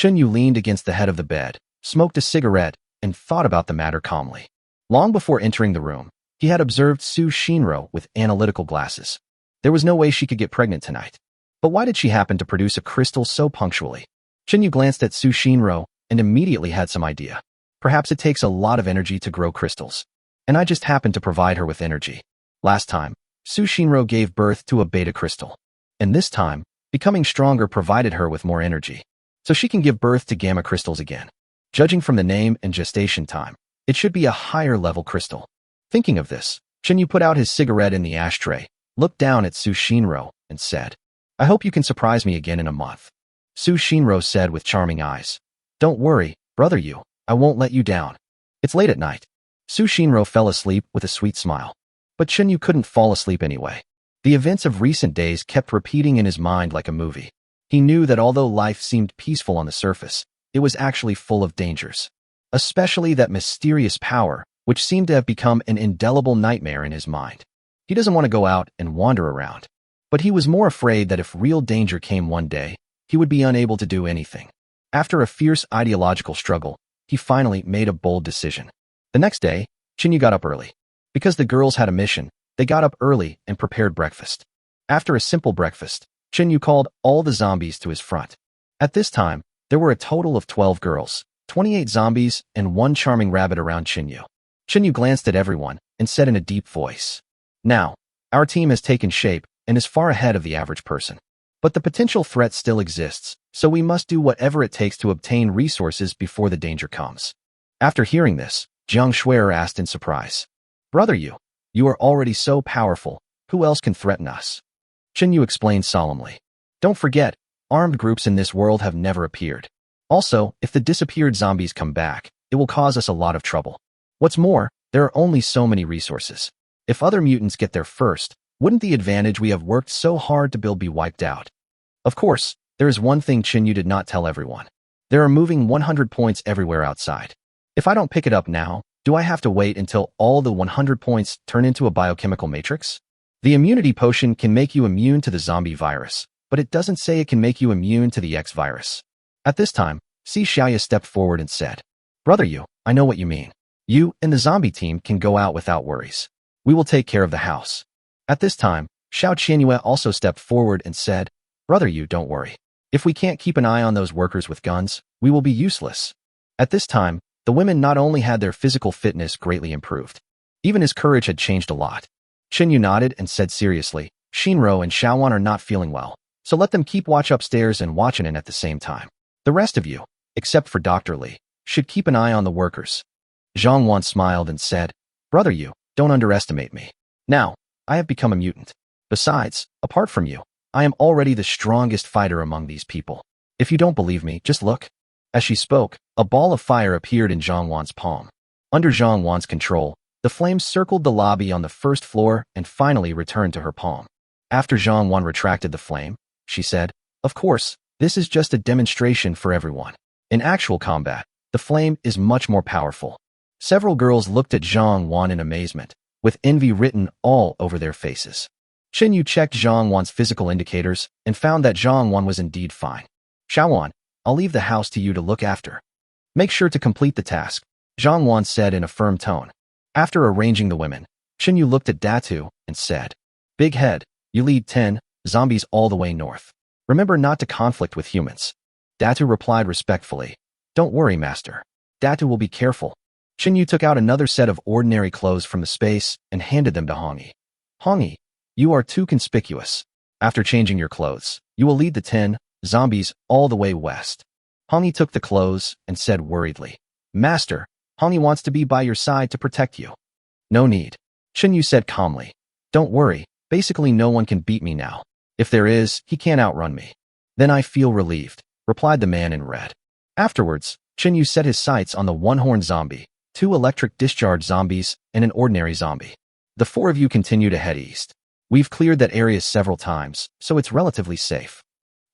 Yu leaned against the head of the bed, smoked a cigarette, and thought about the matter calmly. Long before entering the room, he had observed Su Shinro with analytical glasses. There was no way she could get pregnant tonight. But why did she happen to produce a crystal so punctually? Yu glanced at Su Shinro and immediately had some idea. Perhaps it takes a lot of energy to grow crystals. And I just happened to provide her with energy. Last time, Su Shinro gave birth to a beta crystal. And this time, becoming stronger provided her with more energy. So she can give birth to gamma crystals again. Judging from the name and gestation time, it should be a higher level crystal. Thinking of this, Yu put out his cigarette in the ashtray, looked down at Su Shinro, and said, I hope you can surprise me again in a month. Su Shinro said with charming eyes, Don't worry, Brother Yu, I won't let you down. It's late at night. Su Shinro fell asleep with a sweet smile. But Yu couldn't fall asleep anyway. The events of recent days kept repeating in his mind like a movie. He knew that although life seemed peaceful on the surface, it was actually full of dangers. Especially that mysterious power, which seemed to have become an indelible nightmare in his mind. He doesn't want to go out and wander around. But he was more afraid that if real danger came one day, he would be unable to do anything. After a fierce ideological struggle, he finally made a bold decision. The next day, Yu got up early. Because the girls had a mission, they got up early and prepared breakfast. After a simple breakfast, Yu called all the zombies to his front. At this time, there were a total of 12 girls, 28 zombies, and one charming rabbit around Yu. Yu glanced at everyone and said in a deep voice, Now, our team has taken shape and is far ahead of the average person. But the potential threat still exists, so we must do whatever it takes to obtain resources before the danger comes. After hearing this, Jiang Shuer asked in surprise, Brother Yu, you are already so powerful, who else can threaten us? Yu explained solemnly, Don't forget, armed groups in this world have never appeared. Also, if the disappeared zombies come back, it will cause us a lot of trouble. What's more, there are only so many resources. If other mutants get there first, wouldn't the advantage we have worked so hard to build be wiped out? Of course, there is one thing Yu did not tell everyone. There are moving 100 points everywhere outside. If I don't pick it up now, do I have to wait until all the 100 points turn into a biochemical matrix? The immunity potion can make you immune to the zombie virus, but it doesn't say it can make you immune to the X virus. At this time, Si Xiaoya stepped forward and said, Brother Yu, I know what you mean. You and the zombie team can go out without worries. We will take care of the house. At this time, Xiao Qianyue also stepped forward and said, Brother Yu, don't worry. If we can't keep an eye on those workers with guns, we will be useless. At this time, the women not only had their physical fitness greatly improved, even his courage had changed a lot. Qin Yu nodded and said seriously, Shinro and Xiaowan are not feeling well, so let them keep watch upstairs and watching in at the same time. The rest of you, except for Dr. Li, should keep an eye on the workers. Zhang Wan smiled and said, Brother Yu, don't underestimate me. Now, I have become a mutant. Besides, apart from you, I am already the strongest fighter among these people. If you don't believe me, just look. As she spoke, a ball of fire appeared in Zhang Wan's palm. Under Zhang Wan's control, the flames circled the lobby on the first floor and finally returned to her palm. After Zhang Wan retracted the flame, she said, Of course, this is just a demonstration for everyone. In actual combat, the flame is much more powerful. Several girls looked at Zhang Wan in amazement, with envy written all over their faces. Qin Yu checked Zhang Wan's physical indicators and found that Zhang Wan was indeed fine. Xiaowan, I'll leave the house to you to look after. Make sure to complete the task, Zhang Wan said in a firm tone. After arranging the women, Qin Yu looked at Datu and said, Big Head, you lead 10 zombies all the way north. Remember not to conflict with humans. Datu replied respectfully, Don't worry, master. Datu will be careful. Qin Yu took out another set of ordinary clothes from the space and handed them to Hongyi. Hongyi, you are too conspicuous. After changing your clothes, you will lead the 10 zombies all the way west. Hongyi took the clothes and said worriedly, Master, Hongyi wants to be by your side to protect you. No need. Qin Yu said calmly. Don't worry, basically no one can beat me now. If there is, he can't outrun me. Then I feel relieved, replied the man in red. Afterwards, Qin Yu set his sights on the one-horned zombie, 2 electric discharge zombies, and an ordinary zombie. The 4 of you continue to head east. We've cleared that area several times, so it's relatively safe.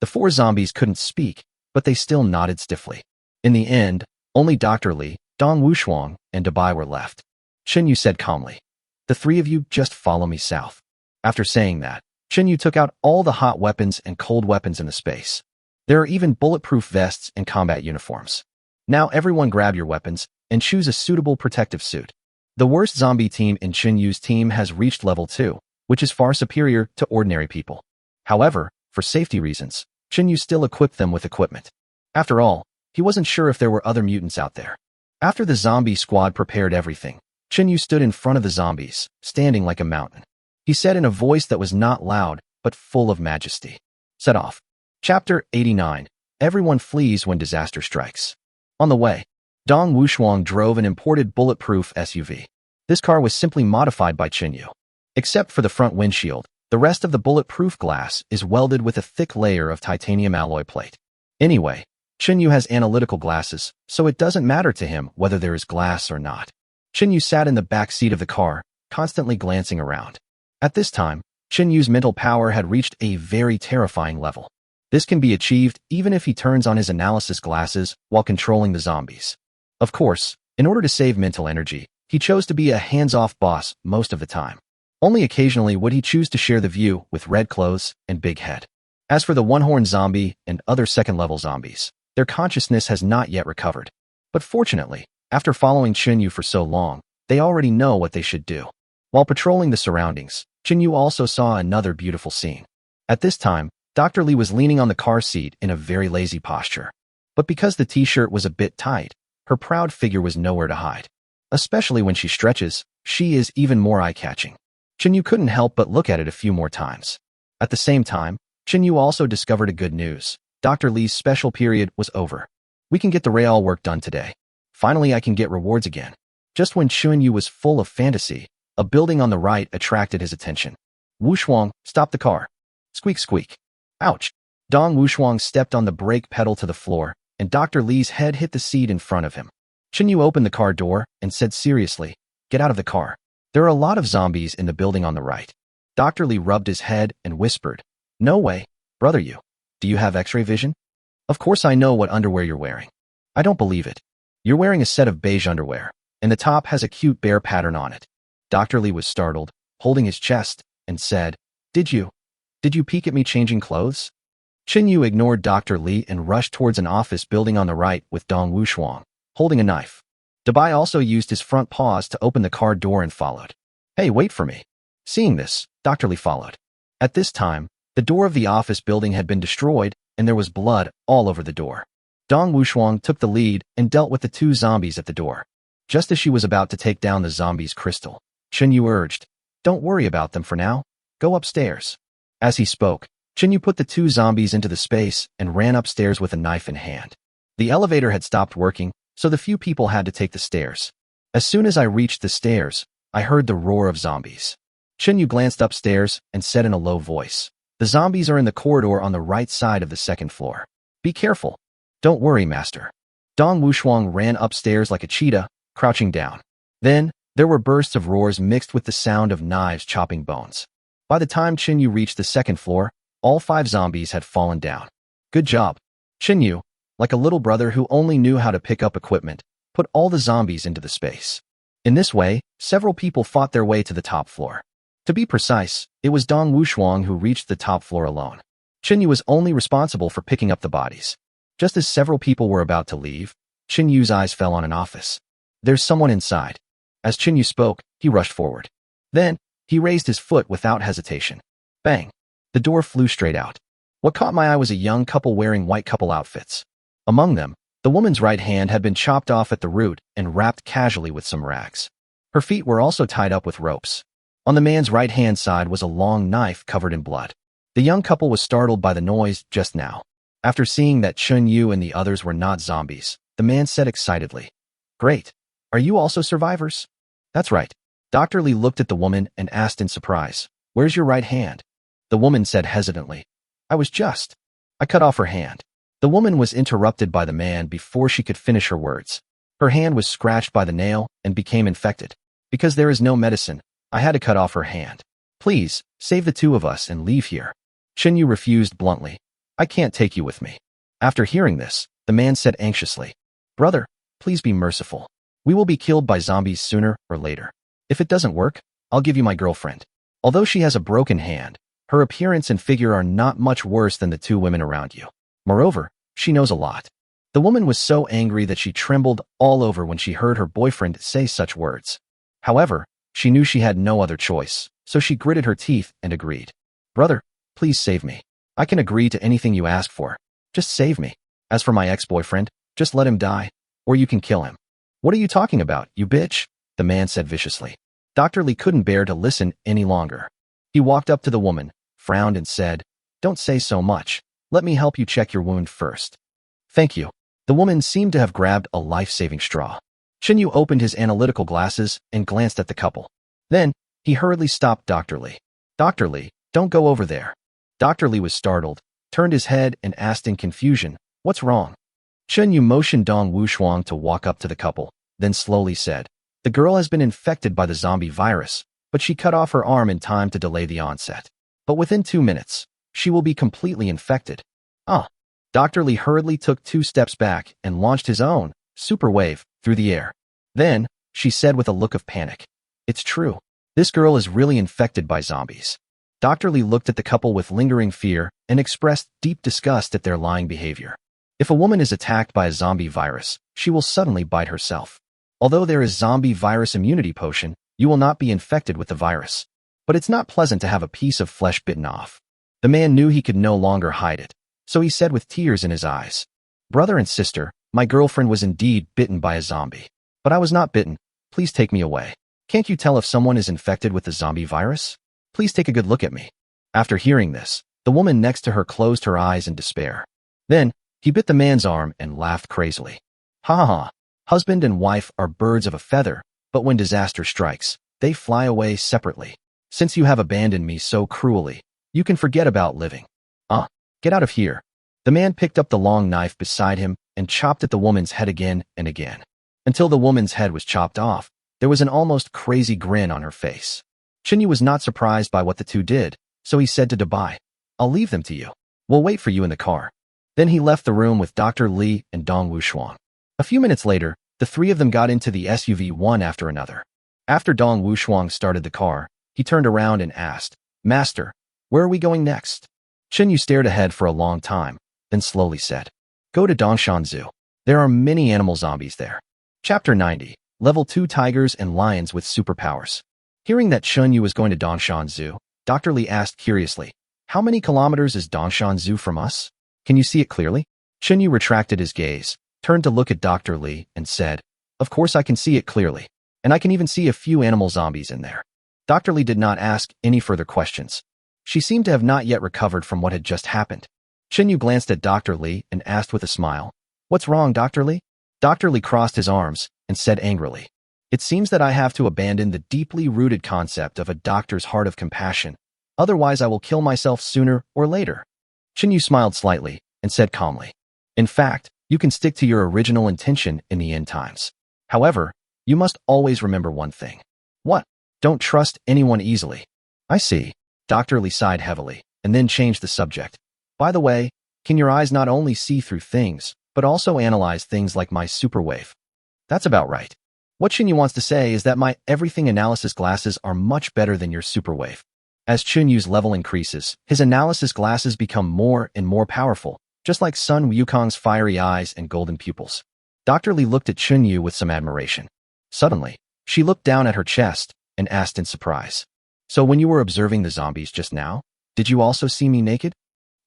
The 4 zombies couldn't speak, but they still nodded stiffly. In the end, only Dr. Li, Dong Wushuang, and Dabai were left. Qin Yu said calmly, The 3 of you just follow me south. After saying that, Qin Yu took out all the hot weapons and cold weapons in the space. There are even bulletproof vests and combat uniforms. Now everyone grab your weapons and choose a suitable protective suit. The worst zombie team in Qin Yu's team has reached level 2, which is far superior to ordinary people. However, for safety reasons, Qin Yu still equipped them with equipment. After all, he wasn't sure if there were other mutants out there. After the zombie squad prepared everything, Qin Yu stood in front of the zombies, standing like a mountain. He said in a voice that was not loud, but full of majesty. Set off. Chapter 89. Everyone flees when disaster strikes. On the way, Dong Wushuang drove an imported bulletproof SUV. This car was simply modified by Qin Yu. Except for the front windshield, the rest of the bulletproof glass is welded with a thick layer of titanium alloy plate. Anyway, Qin Yu has analytical glasses, so it doesn't matter to him whether there is glass or not. Qin Yu sat in the back seat of the car, constantly glancing around. At this time, Qin Yu's mental power had reached a very terrifying level. This can be achieved even if he turns on his analysis glasses while controlling the zombies. Of course, in order to save mental energy, he chose to be a hands-off boss most of the time. Only occasionally would he choose to share the view with Red Clothes and Big Head. As for the one-horned zombie and other second-level zombies, their consciousness has not yet recovered. But fortunately, after following Qin Yu for so long, they already know what they should do. While patrolling the surroundings, Qin Yu also saw another beautiful scene. At this time, Dr. Li was leaning on the car seat in a very lazy posture. But because the t-shirt was a bit tight, her proud figure was nowhere to hide. Especially when she stretches, she is even more eye-catching. Qin Yu couldn't help but look at it a few more times. At the same time, Qin Yu also discovered a good news. Dr. Li's special period was over. We can get the Real work done today. Finally, I can get rewards again. Just when Qin Yu was full of fantasy, a building on the right attracted his attention. Wushuang, stop the car. Squeak, squeak. Ouch. Dong Wushuang stepped on the brake pedal to the floor, and Dr. Li's head hit the seat in front of him. Qin Yu opened the car door and said seriously, Get out of the car. There are a lot of zombies in the building on the right. Dr. Li rubbed his head and whispered, No way, brother Yu. Do you have X-ray vision? Of course I know what underwear you're wearing. I don't believe it. You're wearing a set of beige underwear, and the top has a cute bear pattern on it. Dr. Li was startled, holding his chest, and said, Did you peek at me changing clothes? Chen Yu ignored Dr. Li and rushed towards an office building on the right with Dong Wushuang, holding a knife. Dabai also used his front paws to open the car door and followed. Hey, wait for me. Seeing this, Dr. Li followed. At this time, the door of the office building had been destroyed, and there was blood all over the door. Dong Wushuang took the lead and dealt with the two zombies at the door. Just as she was about to take down the zombies' crystal, Chen Yu urged, "Don't worry about them for now. Go upstairs." As he spoke, Chen Yu put the two zombies into the space and ran upstairs with a knife in hand. The elevator had stopped working, so the few people had to take the stairs. As soon as I reached the stairs, I heard the roar of zombies. Chen Yu glanced upstairs and said in a low voice, "The zombies are in the corridor on the right side of the second floor. Be careful." "Don't worry, master." Dong Wushuang ran upstairs like a cheetah, crouching down. Then, there were bursts of roars mixed with the sound of knives chopping bones. By the time Chen Yu reached the second floor, all 5 zombies had fallen down. Good job. Chen Yu, like a little brother who only knew how to pick up equipment, put all the zombies into the space. In this way, several people fought their way to the top floor. To be precise, it was Dong Wushuang who reached the top floor alone. Chen Yu was only responsible for picking up the bodies. Just as several people were about to leave, Chen Yu's eyes fell on an office. "There's someone inside." As Chen Yu spoke, he rushed forward. Then, he raised his foot without hesitation. Bang! The door flew straight out. What caught my eye was a young couple wearing white couple outfits. Among them, the woman's right hand had been chopped off at the root and wrapped casually with some rags. Her feet were also tied up with ropes. On the man's right-hand side was a long knife covered in blood. The young couple was startled by the noise just now. After seeing that Chen Yu and the others were not zombies, the man said excitedly, "Great. Are you also survivors?" "That's right." Dr. Li looked at the woman and asked in surprise, "Where's your right hand?" The woman said hesitantly, I cut off her hand." The woman was interrupted by the man before she could finish her words. Her hand was scratched by the nail and became infected. "Because there is no medicine, I had to cut off her hand. Please, save the 2 of us and leave here." Chen Yu refused bluntly. "I can't take you with me." After hearing this, the man said anxiously, "Brother, please be merciful. We will be killed by zombies sooner or later. If it doesn't work, I'll give you my girlfriend." Although she has a broken hand, her appearance and figure are not much worse than the 2 women around you. Moreover, she knows a lot. The woman was so angry that she trembled all over when she heard her boyfriend say such words. However, she knew she had no other choice, so she gritted her teeth and agreed. "Brother, please save me. I can agree to anything you ask for. Just save me. As for my ex-boyfriend, just let him die, or you can kill him." "What are you talking about, you bitch?" the man said viciously. Dr. Li couldn't bear to listen any longer. He walked up to the woman, frowned and said, "Don't say so much. Let me help you check your wound first." "Thank you." The woman seemed to have grabbed a life-saving straw. Chen Yu opened his analytical glasses and glanced at the couple. Then, he hurriedly stopped Dr. Li. "Dr. Li, don't go over there." Dr. Li was startled, turned his head and asked in confusion, "What's wrong?" Chen Yu motioned Dong Wushuang to walk up to the couple, then slowly said, "The girl has been infected by the zombie virus, but she cut off her arm in time to delay the onset. But within 2 minutes, she will be completely infected." Dr. Li hurriedly took 2 steps back and launched his own super wave through the air. Then, she said with a look of panic, "It's true. This girl is really infected by zombies." Dr. Li looked at the couple with lingering fear and expressed deep disgust at their lying behavior. If a woman is attacked by a zombie virus, she will suddenly bite herself. Although there is zombie virus immunity potion, you will not be infected with the virus. But it's not pleasant to have a piece of flesh bitten off. The man knew he could no longer hide it, so he said with tears in his eyes, "Brother and sister, my girlfriend was indeed bitten by a zombie. But I was not bitten. Please take me away. Can't you tell if someone is infected with the zombie virus? Please take a good look at me." After hearing this, the woman next to her closed her eyes in despair. Then, he bit the man's arm and laughed crazily. "Ha ha ha. Husband and wife are birds of a feather, but when disaster strikes, they fly away separately. Since you have abandoned me so cruelly, you can forget about living. Get out of here." The man picked up the long knife beside him and chopped at the woman's head again and again. Until the woman's head was chopped off, there was an almost crazy grin on her face. Chen Yu was not surprised by what the 2 did, so he said to Dabai, "I'll leave them to you. We'll wait for you in the car." Then he left the room with Dr. Li and Dong Wushuang. A few minutes later, the 3 of them got into the SUV one after another. After Dong Wushuang started the car, he turned around and asked, "Master, where are we going next?" Yu stared ahead for a long time, then slowly said, "Go to Dongshan Zoo. There are many animal zombies there." Chapter 90. Level 2 Tigers and Lions with Superpowers. Hearing that Yu was going to Dongshan Zoo, Dr. Li asked curiously, "How many kilometers is Dongshan Zoo from us? Can you see it clearly?" Yu retracted his gaze, turned to look at Dr. Li, and said, "Of course I can see it clearly, and I can even see a few animal zombies in there." Dr. Li did not ask any further questions. She seemed to have not yet recovered from what had just happened. Yu glanced at Dr. Li and asked with a smile, "What's wrong, Dr. Li?" Dr. Li crossed his arms and said angrily, "It seems that I have to abandon the deeply rooted concept of a doctor's heart of compassion. Otherwise, I will kill myself sooner or later." Yu smiled slightly and said calmly, "In fact, you can stick to your original intention in the end times. However, you must always remember one thing." "What?" "Don't trust anyone easily." "I see." Dr. Li sighed heavily and then changed the subject. "By the way, can your eyes not only see through things, but also analyze things like my superwave?" "That's about right." What Yu wants to say is that my everything analysis glasses are much better than your superwave. As Yu's level increases, his analysis glasses become more and more powerful, just like Sun Wukong's fiery eyes and golden pupils. Dr. Li looked at Yu with some admiration. Suddenly, she looked down at her chest and asked in surprise, "So when you were observing the zombies just now, did you also see me naked?"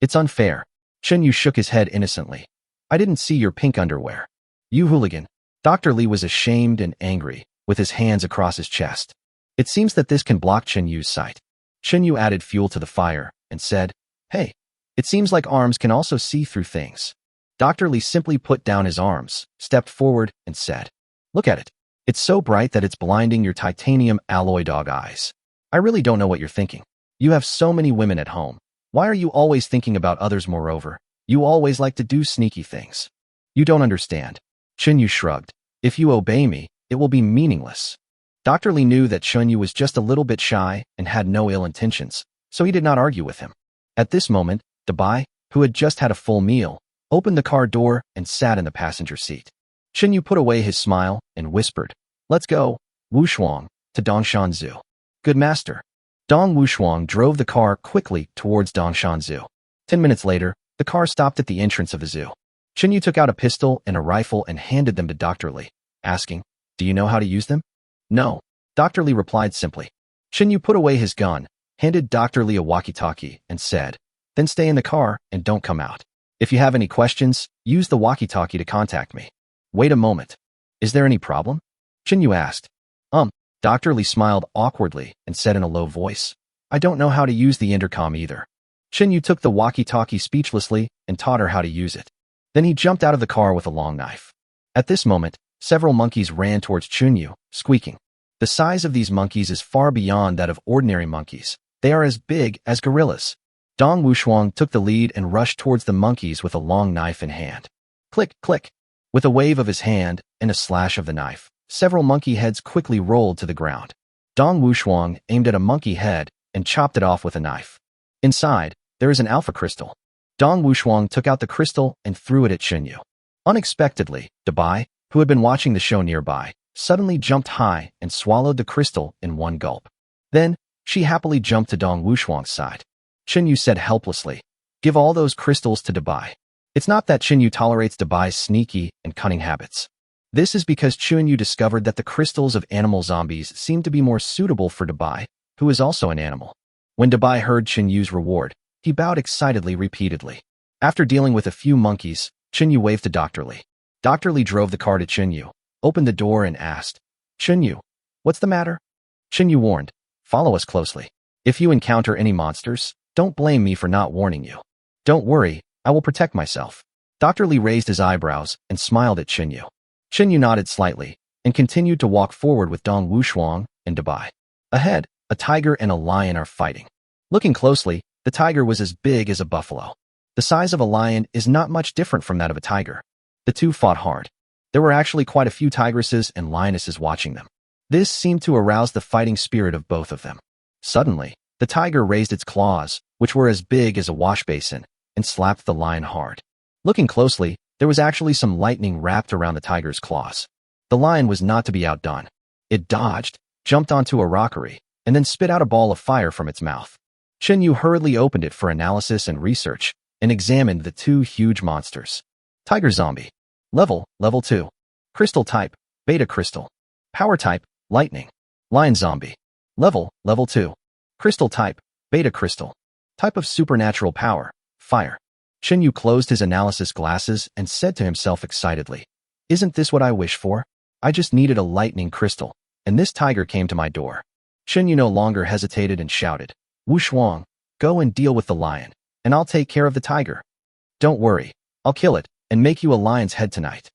"It's unfair." Yu shook his head innocently. "I didn't see your pink underwear." "You hooligan." Dr. Li was ashamed and angry, with his hands across his chest. "It seems that this can block Yu's sight." Yu added fuel to the fire and said, "Hey, it seems like arms can also see through things." Dr. Li simply put down his arms, stepped forward, and said, "Look at it. It's so bright that it's blinding your titanium alloy dog eyes. I really don't know what you're thinking. You have so many women at home. Why are you always thinking about others? Moreover, you always like to do sneaky things. You don't understand." Yu shrugged. "If you obey me, it will be meaningless." Dr. Li knew that Yu was just a little bit shy and had no ill intentions, so he did not argue with him. At this moment, Dabai, who had just had a full meal, opened the car door and sat in the passenger seat. Yu put away his smile and whispered, "Let's go, Wushuang, to Dongshan Zoo." "Good master." Dong Wushuang drove the car quickly towards Dongshan Zoo. 10 minutes later, the car stopped at the entrance of the zoo. Yu took out a pistol and a rifle and handed them to Dr. Li, asking, "Do you know how to use them?" "No." Dr. Li replied simply. Yu put away his gun, handed Dr. Li a walkie-talkie, and said, "Then stay in the car and don't come out. If you have any questions, use the walkie-talkie to contact me." "Wait a moment. Is there any problem?" Yu asked. Dr. Li smiled awkwardly and said in a low voice, "I don't know how to use the intercom either." Yu took the walkie-talkie speechlessly and taught her how to use it. Then he jumped out of the car with a long knife. At this moment, several monkeys ran towards Yu, squeaking. The size of these monkeys is far beyond that of ordinary monkeys. They are as big as gorillas. Dong Wushuang took the lead and rushed towards the monkeys with a long knife in hand. Click, click. With a wave of his hand and a slash of the knife, several monkey heads quickly rolled to the ground. Dong Wushuang aimed at a monkey head and chopped it off with a knife. Inside, there is an alpha crystal. Dong Wushuang took out the crystal and threw it at Yu. Unexpectedly, Dabai, who had been watching the show nearby, suddenly jumped high and swallowed the crystal in one gulp. Then, she happily jumped to Dong Wushuang's side. Yu said helplessly, "Give all those crystals to Dabai." It's not that Yu tolerates Dabai's sneaky and cunning habits. This is because Yu discovered that the crystals of animal zombies seem to be more suitable for Dabai, who is also an animal. When Dabai heard Yu's reward, he bowed excitedly repeatedly. After dealing with a few monkeys, Yu waved to Dr. Li. Dr. Li drove the car to Yu, opened the door and asked, "Yu, what's the matter?" Yu warned, "Follow us closely. If you encounter any monsters, don't blame me for not warning you." "Don't worry, I will protect myself." Dr. Li raised his eyebrows and smiled at Yu. Yu nodded slightly and continued to walk forward with Dong Wushuang and Dabai. Ahead, a tiger and a lion are fighting. Looking closely, the tiger was as big as a buffalo. The size of a lion is not much different from that of a tiger. The two fought hard. There were actually quite a few tigresses and lionesses watching them. This seemed to arouse the fighting spirit of both of them. Suddenly, the tiger raised its claws, which were as big as a wash basin, and slapped the lion hard. Looking closely, there was actually some lightning wrapped around the tiger's claws. The lion was not to be outdone. It dodged, jumped onto a rockery, and then spit out a ball of fire from its mouth. Chen Yu hurriedly opened it for analysis and research and examined the two huge monsters. Tiger zombie. Level 2. Crystal type, beta crystal. Power type, lightning. Lion zombie. Level 2. Crystal type, beta crystal. Type of supernatural power, fire. Chen Yu closed his analysis glasses and said to himself excitedly, "Isn't this what I wish for? I just needed a lightning crystal, and this tiger came to my door." Chen Yu no longer hesitated and shouted, "Wu Shuang, go and deal with the lion, and I'll take care of the tiger. Don't worry, I'll kill it and make you a lion's head tonight."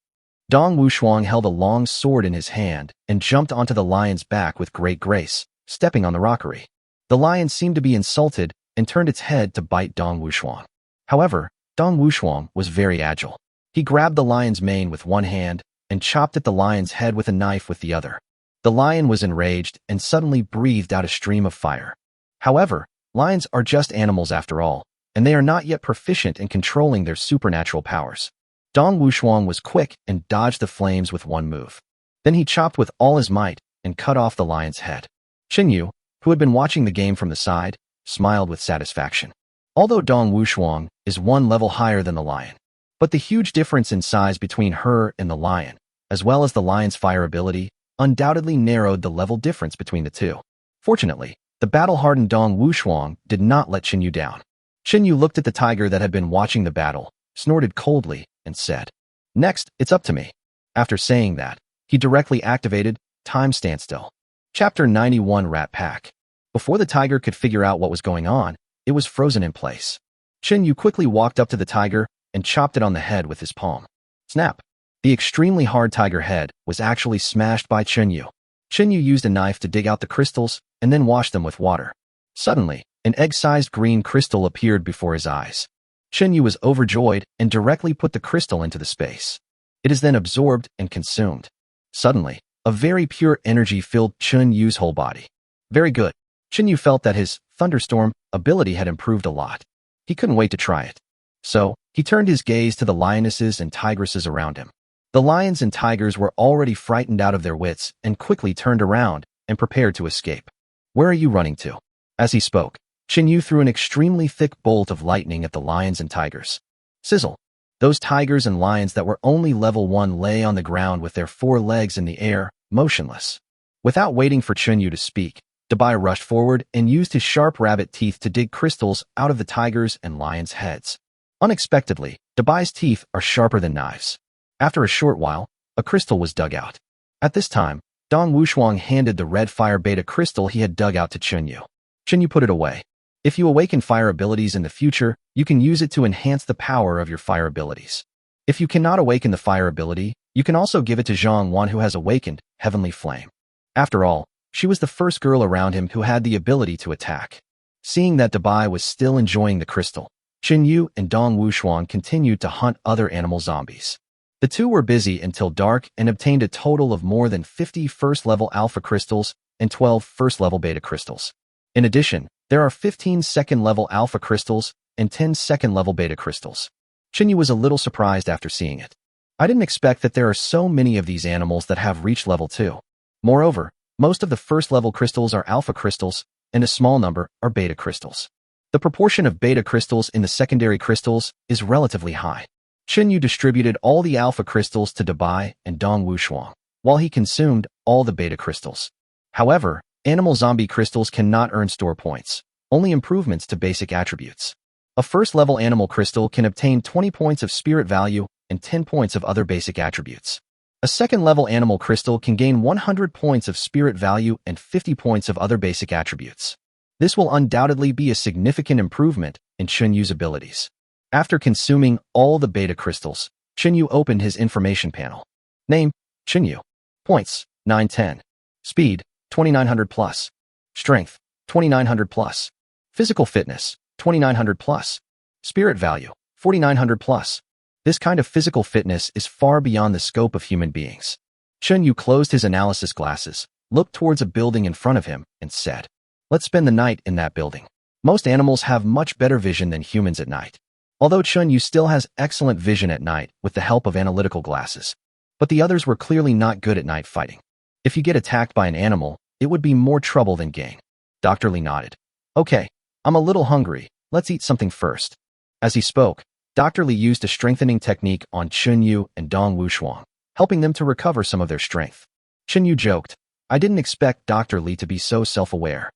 Dong Wushuang held a long sword in his hand and jumped onto the lion's back with great grace, stepping on the rockery. The lion seemed to be insulted and turned its head to bite Dong Wushuang. However, Dong Wushuang was very agile. He grabbed the lion's mane with one hand and chopped at the lion's head with a knife with the other. The lion was enraged and suddenly breathed out a stream of fire. However, lions are just animals after all, and they are not yet proficient in controlling their supernatural powers. Dong Wushuang was quick and dodged the flames with one move. Then he chopped with all his might and cut off the lion's head. Chen Yu, who had been watching the game from the side, smiled with satisfaction. Although Dong Wushuang is one level higher than the lion, but the huge difference in size between her and the lion, as well as the lion's fire ability, undoubtedly narrowed the level difference between the two. Fortunately, the battle-hardened Dong Wushuang did not let Chen Yu down. Chen Yu looked at the tiger that had been watching the battle, snorted coldly, and said, "Next, it's up to me." After saying that, he directly activated Time Standstill. Chapter 91 Rat Pack. Before the tiger could figure out what was going on, it was frozen in place. Chen Yu quickly walked up to the tiger and chopped it on the head with his palm. Snap! The extremely hard tiger head was actually smashed by Chen Yu. Chen Yu used a knife to dig out the crystals and then wash them with water. Suddenly, an egg-sized green crystal appeared before his eyes. Chen Yu was overjoyed and directly put the crystal into the space. It is then absorbed and consumed. Suddenly, a very pure energy filled Chen Yu's whole body. Very good. Chen Yu felt that his thunderstorm ability had improved a lot. He couldn't wait to try it. So, he turned his gaze to the lionesses and tigresses around him. The lions and tigers were already frightened out of their wits and quickly turned around and prepared to escape. "Where are you running to?" As he spoke, Chen Yu threw an extremely thick bolt of lightning at the lions and tigers. Sizzle! Those tigers and lions that were only level 1 lay on the ground with their 4 legs in the air, motionless. Without waiting for Chen Yu to speak, Dabai rushed forward and used his sharp rabbit teeth to dig crystals out of the tigers' and lions' heads. Unexpectedly, Dabai's teeth are sharper than knives. After a short while, a crystal was dug out. At this time, Dong Wushuang handed the red fire beta crystal he had dug out to Chen Yu. Chen Yu put it away. If you awaken fire abilities in the future, you can use it to enhance the power of your fire abilities. If you cannot awaken the fire ability, you can also give it to Zhang Wan, who has awakened Heavenly Flame. After all, she was the first girl around him who had the ability to attack. Seeing that Dabai was still enjoying the crystal, Chen Yu and Dong Wushuang continued to hunt other animal zombies. The two were busy until dark and obtained a total of more than 50 first-level alpha crystals and 12 first-level beta crystals. In addition, there are 15 second-level alpha crystals and 10 second-level beta crystals. Chen Yu was a little surprised after seeing it. I didn't expect that there are so many of these animals that have reached level 2. Moreover, most of the first-level crystals are alpha crystals, and a small number are beta crystals. The proportion of beta crystals in the secondary crystals is relatively high. Chen Yu distributed all the alpha crystals to Dabai and Dong Wushuang, while he consumed all the beta crystals. However, animal zombie crystals cannot earn store points, only improvements to basic attributes. A first-level animal crystal can obtain 20 points of spirit value and 10 points of other basic attributes. A second-level animal crystal can gain 100 points of spirit value and 50 points of other basic attributes. This will undoubtedly be a significant improvement in Chen Yu's abilities. After consuming all the beta crystals, Chen Yu opened his information panel. Name, Chen Yu. Points, 910. Speed, 2900 plus. Strength, 2900 plus. Physical fitness, 2900 plus. Spirit value, 4900 plus. This kind of physical fitness is far beyond the scope of human beings. Chen Yu closed his analysis glasses, looked towards a building in front of him, and said, "Let's spend the night in that building." Most animals have much better vision than humans at night. Although Chen Yu still has excellent vision at night with the help of analytical glasses, but the others were clearly not good at night fighting. If you get attacked by an animal, it would be more trouble than gain. Dr. Li nodded. Okay, I'm a little hungry. Let's eat something first. As he spoke, Dr. Li used a strengthening technique on Chun Yu and Dong Wushuang, helping them to recover some of their strength. Chun Yu joked, I didn't expect Dr. Li to be so self-aware.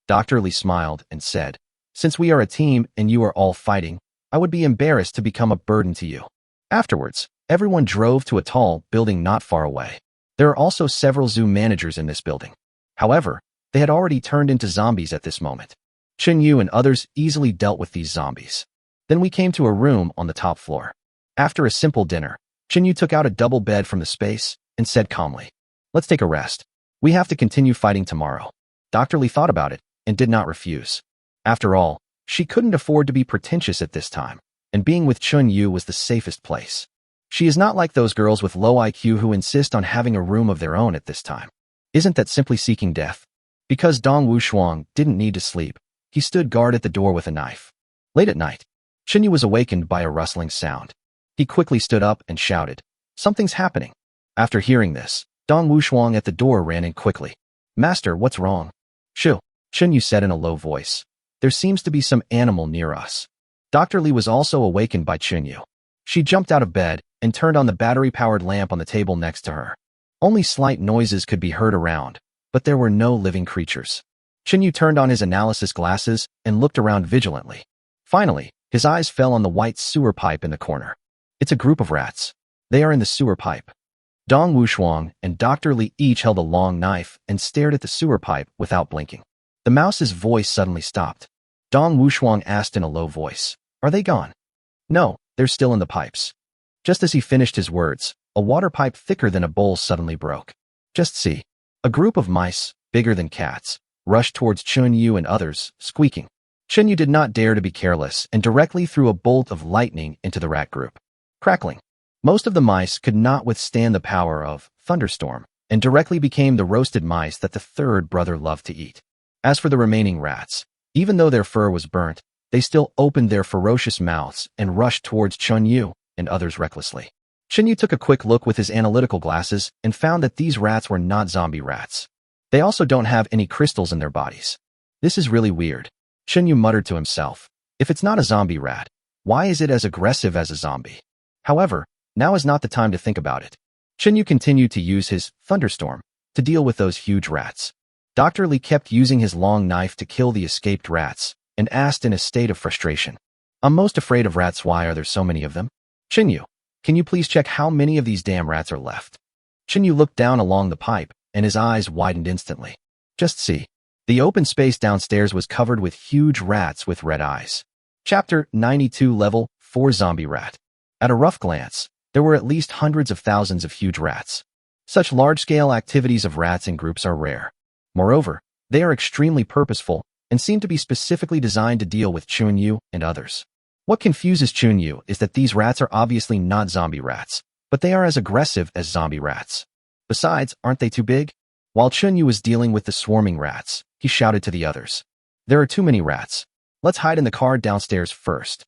Dr. Li smiled and said, since we are a team and you are all fighting, I would be embarrassed to become a burden to you. Afterwards, everyone drove to a tall building not far away. There are also several zoo managers in this building. However, they had already turned into zombies at this moment. Chun Yu and others easily dealt with these zombies. Then we came to a room on the top floor. After a simple dinner, Chun Yu took out a double bed from the space and said calmly, let's take a rest. We have to continue fighting tomorrow. Dr. Li thought about it and did not refuse. After all, she couldn't afford to be pretentious at this time, and being with Chun Yu was the safest place. She is not like those girls with low IQ who insist on having a room of their own at this time. Isn't that simply seeking death? Because Dong Wushuang didn't need to sleep, he stood guard at the door with a knife. Late at night, Chun Yu was awakened by a rustling sound. He quickly stood up and shouted, something's happening. After hearing this, Dong Wushuang at the door ran in quickly. Master, what's wrong? Shoo, Chun Yu said in a low voice. There seems to be some animal near us. Dr. Li was also awakened by Chun Yu. She jumped out of bed and turned on the battery-powered lamp on the table next to her. Only slight noises could be heard around, but there were no living creatures. Chun Yu turned on his analysis glasses and looked around vigilantly. Finally, his eyes fell on the white sewer pipe in the corner. It's a group of rats. They are in the sewer pipe. Dong Wushuang and Dr. Li each held a long knife and stared at the sewer pipe without blinking. The mouse's voice suddenly stopped. Dong Wushuang asked in a low voice, are they gone? No, they're still in the pipes. Just as he finished his words, a water pipe thicker than a bowl suddenly broke. Just see. A group of mice, bigger than cats, rushed towards Chun Yu and others, squeaking. Chun Yu did not dare to be careless and directly threw a bolt of lightning into the rat group. Crackling. Most of the mice could not withstand the power of thunderstorm and directly became the roasted mice that the third brother loved to eat. As for the remaining rats, even though their fur was burnt, they still opened their ferocious mouths and rushed towards Chun Yu and others recklessly. Chun Yu took a quick look with his analytical glasses and found that these rats were not zombie rats. They also don't have any crystals in their bodies. This is really weird. Chun Yu muttered to himself. If it's not a zombie rat, why is it as aggressive as a zombie? However, now is not the time to think about it. Chun Yu continued to use his thunderstorm to deal with those huge rats. Dr. Li kept using his long knife to kill the escaped rats and asked in a state of frustration, I'm most afraid of rats. Why are there so many of them? Chun Yu, can you please check how many of these damn rats are left? Chun Yu looked down along the pipe and his eyes widened instantly. Just see. The open space downstairs was covered with huge rats with red eyes. Chapter 92 Level 4 Zombie Rat. At a rough glance, there were at least hundreds of thousands of huge rats. Such large-scale activities of rats in groups are rare. Moreover, they are extremely purposeful and seem to be specifically designed to deal with Chun Yu and others. What confuses Chun Yu is that these rats are obviously not zombie rats, but they are as aggressive as zombie rats. Besides, aren't they too big? While Chun Yu was dealing with the swarming rats, he shouted to the others. There are too many rats. Let's hide in the car downstairs first.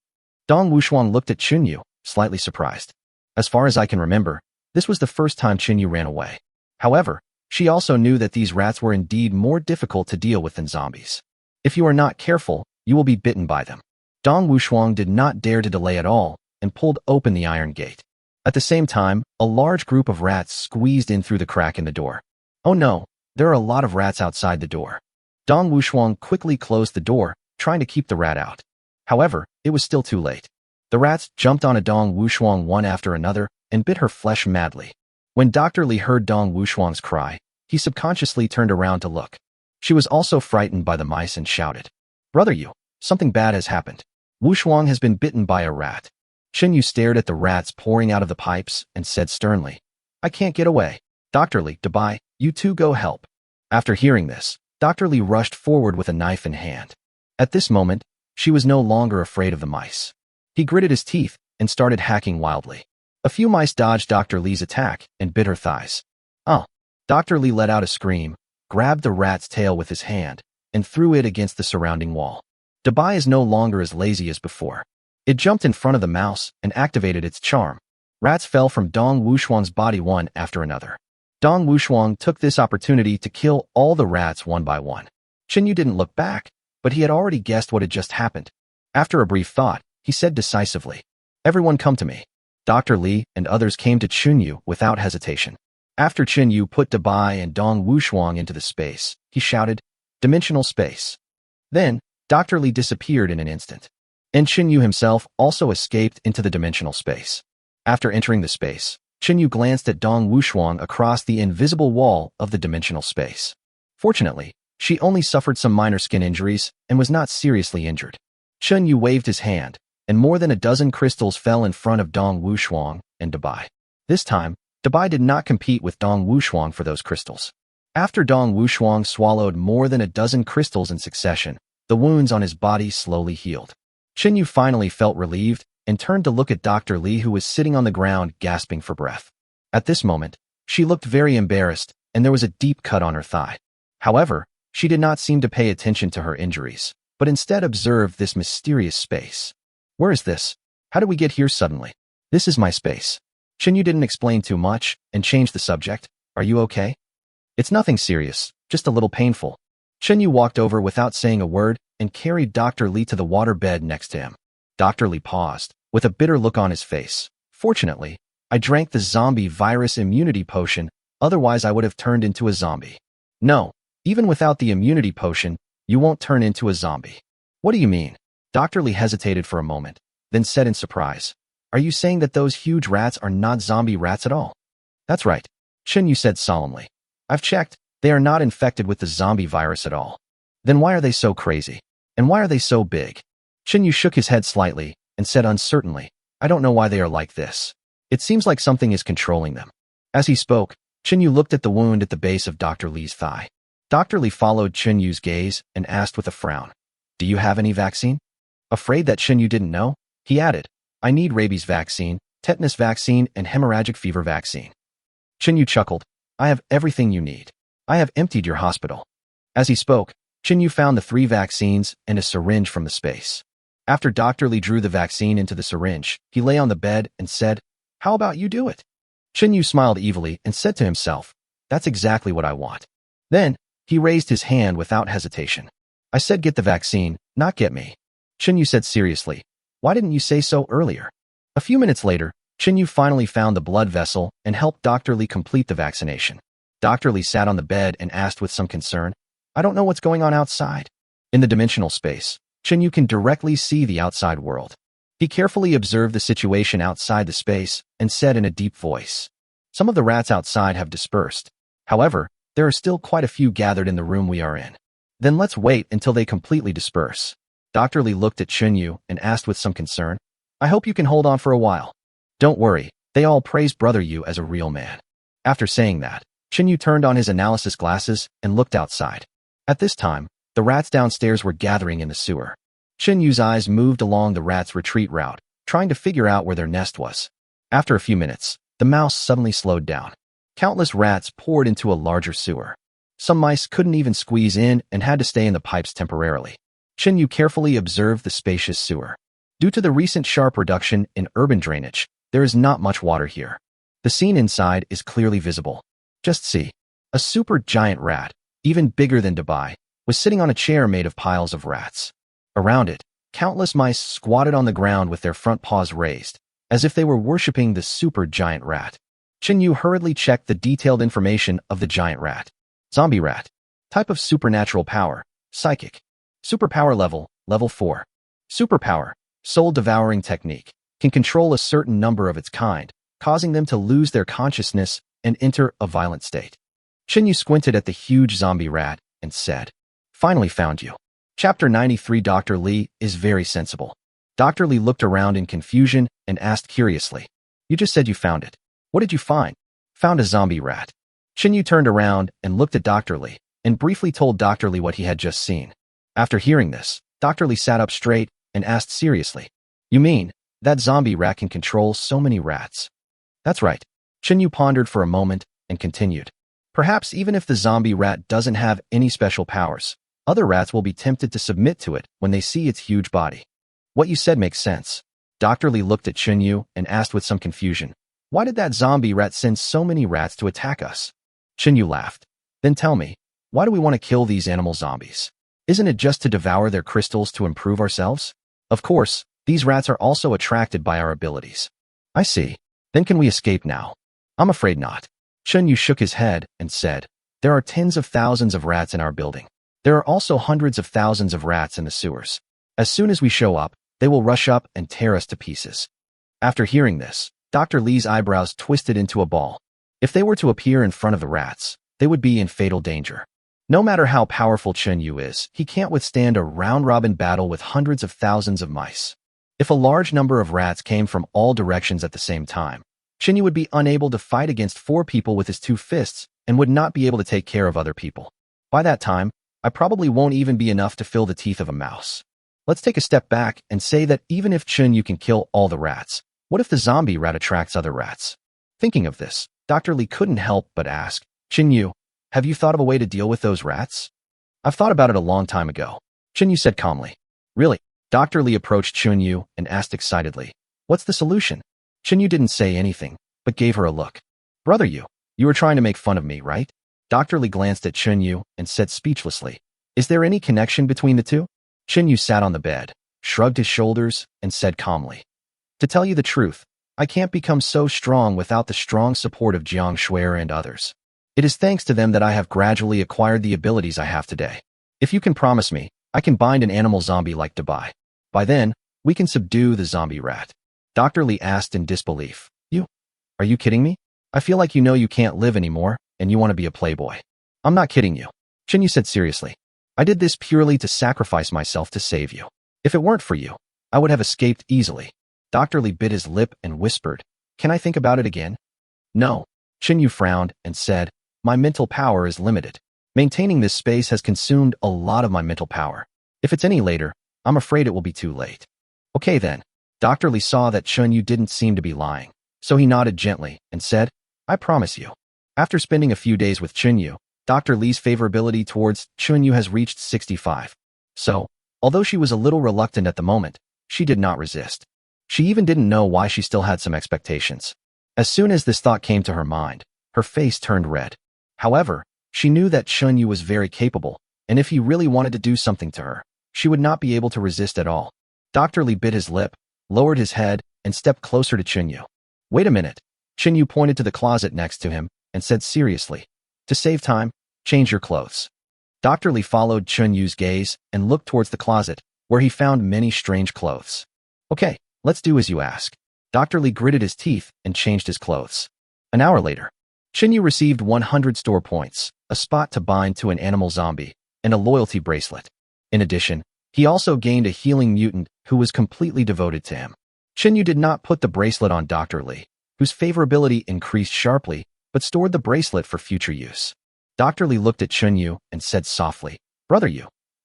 Dong Wushuang looked at Chun Yu, slightly surprised. As far as I can remember, this was the first time Chun Yu ran away. However, she also knew that these rats were indeed more difficult to deal with than zombies. If you are not careful, you will be bitten by them. Dong Wushuang did not dare to delay at all and pulled open the iron gate. At the same time, a large group of rats squeezed in through the crack in the door. Oh no, there are a lot of rats outside the door. Dong Wushuang quickly closed the door, trying to keep the rat out. However, it was still too late. The rats jumped on a Dong Wushuang one after another and bit her flesh madly. When Dr. Li heard Dong Wushuang's cry, he subconsciously turned around to look. She was also frightened by the mice and shouted, Brother Yu, something bad has happened. Wushuang has been bitten by a rat. Chun Yu stared at the rats pouring out of the pipes and said sternly, I can't get away. Dr. Li, Dabai, you two go help. After hearing this, Dr. Li rushed forward with a knife in hand. At this moment, she was no longer afraid of the mice. He gritted his teeth and started hacking wildly. A few mice dodged Dr. Li's attack and bit her thighs. Oh! Dr. Li let out a scream, grabbed the rat's tail with his hand, and threw it against the surrounding wall. Dabai is no longer as lazy as before. It jumped in front of the mouse and activated its charm. Rats fell from Dong Wushuang's body one after another. Dong Wushuang took this opportunity to kill all the rats one by one. Chun Yu didn't look back. but he had already guessed what had just happened. After a brief thought, he said decisively, "Everyone come to me." Dr. Li and others came to Chunyu without hesitation. After Chunyu put Dabai and Dong Wushuang into the space, he shouted, "Dimensional space." Then, Dr. Li disappeared in an instant. And Chunyu himself also escaped into the dimensional space. After entering the space, Chunyu glanced at Dong Wushuang across the invisible wall of the dimensional space. Fortunately, she only suffered some minor skin injuries and was not seriously injured. Chunyu waved his hand, and more than a dozen crystals fell in front of Dong Wushuang and Dabai. This time, Dabai did not compete with Dong Wushuang for those crystals. After Dong Wushuang swallowed more than a dozen crystals in succession, the wounds on his body slowly healed. Chunyu finally felt relieved and turned to look at Dr. Li, who was sitting on the ground gasping for breath. At this moment, she looked very embarrassed, and there was a deep cut on her thigh. However, she did not seem to pay attention to her injuries, but instead observed this mysterious space. "Where is this? How did we get here suddenly?" "This is my space." Chunyu didn't explain too much and changed the subject. "Are you okay?" "It's nothing serious, just a little painful." Chunyu walked over without saying a word and carried Dr. Li to the water bed next to him. Dr. Li paused, with a bitter look on his face. "Fortunately, I drank the zombie virus immunity potion, otherwise I would have turned into a zombie." "No, even without the immunity potion, you won't turn into a zombie." "What do you mean?" Dr. Li hesitated for a moment, then said in surprise, "Are you saying that those huge rats are not zombie rats at all?" "That's right," Chunyu said solemnly. "I've checked, they are not infected with the zombie virus at all." "Then why are they so crazy? And why are they so big?" Chunyu shook his head slightly and said uncertainly, "I don't know why they are like this. It seems like something is controlling them." As he spoke, Chunyu looked at the wound at the base of Dr. Li's thigh. Dr. Li followed Chunyu's gaze and asked with a frown, "Do you have any vaccine?" Afraid that Chunyu didn't know, he added, "I need rabies vaccine, tetanus vaccine, and hemorrhagic fever vaccine." Chunyu chuckled, "I have everything you need. I have emptied your hospital." As he spoke, Chunyu found the 3 vaccines and a syringe from the space. After Dr. Li drew the vaccine into the syringe, he lay on the bed and said, "How about you do it?" Chunyu smiled evilly and said to himself, "That's exactly what I want." Then, he raised his hand without hesitation. "I said get the vaccine, not get me." Chunyu said seriously, "Why didn't you say so earlier?" A few minutes later, Chunyu finally found the blood vessel and helped Dr. Li complete the vaccination. Dr. Li sat on the bed and asked with some concern, "I don't know what's going on outside." In the dimensional space, Chunyu can directly see the outside world. He carefully observed the situation outside the space and said in a deep voice, "Some of the rats outside have dispersed. However, there are still quite a few gathered in the room we are in. Then let's wait until they completely disperse." Dr. Li looked at Chunyu and asked with some concern, "I hope you can hold on for a while." "Don't worry, they all praise Brother Yu as a real man." After saying that, Chunyu turned on his analysis glasses and looked outside. At this time, the rats downstairs were gathering in the sewer. Chunyu's eyes moved along the rats' retreat route, trying to figure out where their nest was. After a few minutes, the mouse suddenly slowed down. Countless rats poured into a larger sewer. Some mice couldn't even squeeze in and had to stay in the pipes temporarily. Chunyu carefully observed the spacious sewer. Due to the recent sharp reduction in urban drainage, there is not much water here. The scene inside is clearly visible. Just see. A super giant rat, even bigger than Dabai, was sitting on a chair made of piles of rats. Around it, countless mice squatted on the ground with their front paws raised, as if they were worshipping the super giant rat. Chunyu hurriedly checked the detailed information of the giant rat. Zombie rat. Type of supernatural power, psychic. Superpower level, level 4. Superpower, soul-devouring technique, can control a certain number of its kind, causing them to lose their consciousness and enter a violent state. Chunyu squinted at the huge zombie rat and said, "Finally found you." Chapter 93. Dr. Li is very sensible. Dr. Li looked around in confusion and asked curiously, "You just said you found it. What did you find?" "Found a zombie rat." Chunyu turned around and looked at Dr. Li and briefly told Dr. Li what he had just seen. After hearing this, Dr. Li sat up straight and asked seriously, "You mean that zombie rat can control so many rats?" "That's right." Chunyu pondered for a moment and continued, "Perhaps even if the zombie rat doesn't have any special powers, other rats will be tempted to submit to it when they see its huge body." "What you said makes sense." Dr. Li looked at Chunyu and asked with some confusion, "Why did that zombie rat send so many rats to attack us?" Chunyu laughed. "Then tell me, why do we want to kill these animal zombies? Isn't it just to devour their crystals to improve ourselves? Of course, these rats are also attracted by our abilities. I see. Then can we escape now? I'm afraid not. Chunyu shook his head and said, there are tens of thousands of rats in our building. There are also hundreds of thousands of rats in the sewers. As soon as we show up, they will rush up and tear us to pieces. After hearing this, Dr. Li's eyebrows twisted into a ball. If they were to appear in front of the rats, they would be in fatal danger. No matter how powerful Chunyu is, he can't withstand a round-robin battle with hundreds of thousands of mice. If a large number of rats came from all directions at the same time, Chunyu would be unable to fight against 4 people with his 2 fists and would not be able to take care of other people. By that time, I probably won't even be enough to fill the teeth of a mouse. Let's take a step back and say that even if Chunyu can kill all the rats, what if the zombie rat attracts other rats? Thinking of this, Dr. Li couldn't help but ask, Chunyu, have you thought of a way to deal with those rats? I've thought about it a long time ago, Chunyu said calmly. Really? Dr. Li approached Chunyu and asked excitedly, what's the solution? Chunyu didn't say anything, but gave her a look. Brother you were trying to make fun of me, right? Dr. Li glanced at Chunyu and said speechlessly, is there any connection between the two? Chunyu sat on the bed, shrugged his shoulders, and said calmly, to tell you the truth, I can't become so strong without the strong support of Jiang Shuer and others. It is thanks to them that I have gradually acquired the abilities I have today. If you can promise me, I can bind an animal zombie like Dubai. By then, we can subdue the zombie rat. Dr. Li asked in disbelief, are you kidding me? I feel like you know you can't live anymore, and you want to be a playboy. I'm not kidding you. Chunyu said seriously. I did this purely to sacrifice myself to save you. If it weren't for you, I would have escaped easily. Dr. Li bit his lip and whispered, can I think about it again? No. Chunyu frowned and said, my mental power is limited. Maintaining this space has consumed a lot of my mental power. If it's any later, I'm afraid it will be too late. Okay then. Dr. Li saw that Chunyu didn't seem to be lying, so he nodded gently and said, I promise you. After spending a few days with Chunyu, Dr. Li's favorability towards Chunyu has reached 65. So, although she was a little reluctant at the moment, she did not resist. She even didn't know why she still had some expectations. As soon as this thought came to her mind, her face turned red. However, she knew that Chunyu was very capable, and if he really wanted to do something to her, she would not be able to resist at all. Dr. Li bit his lip, lowered his head, and stepped closer to Chunyu. Wait a minute. Chunyu pointed to the closet next to him and said seriously, to save time, change your clothes. Dr. Li followed Chunyu's gaze and looked towards the closet, where he found many strange clothes. Okay, let's do as you ask. Dr. Li gritted his teeth and changed his clothes. An hour later, Chunyu received 100 store points, a spot to bind to an animal zombie, and a loyalty bracelet. In addition, he also gained a healing mutant who was completely devoted to him. Chunyu did not put the bracelet on Dr. Li, whose favorability increased sharply, but stored the bracelet for future use. Dr. Li looked at Chunyu and said softly, Brother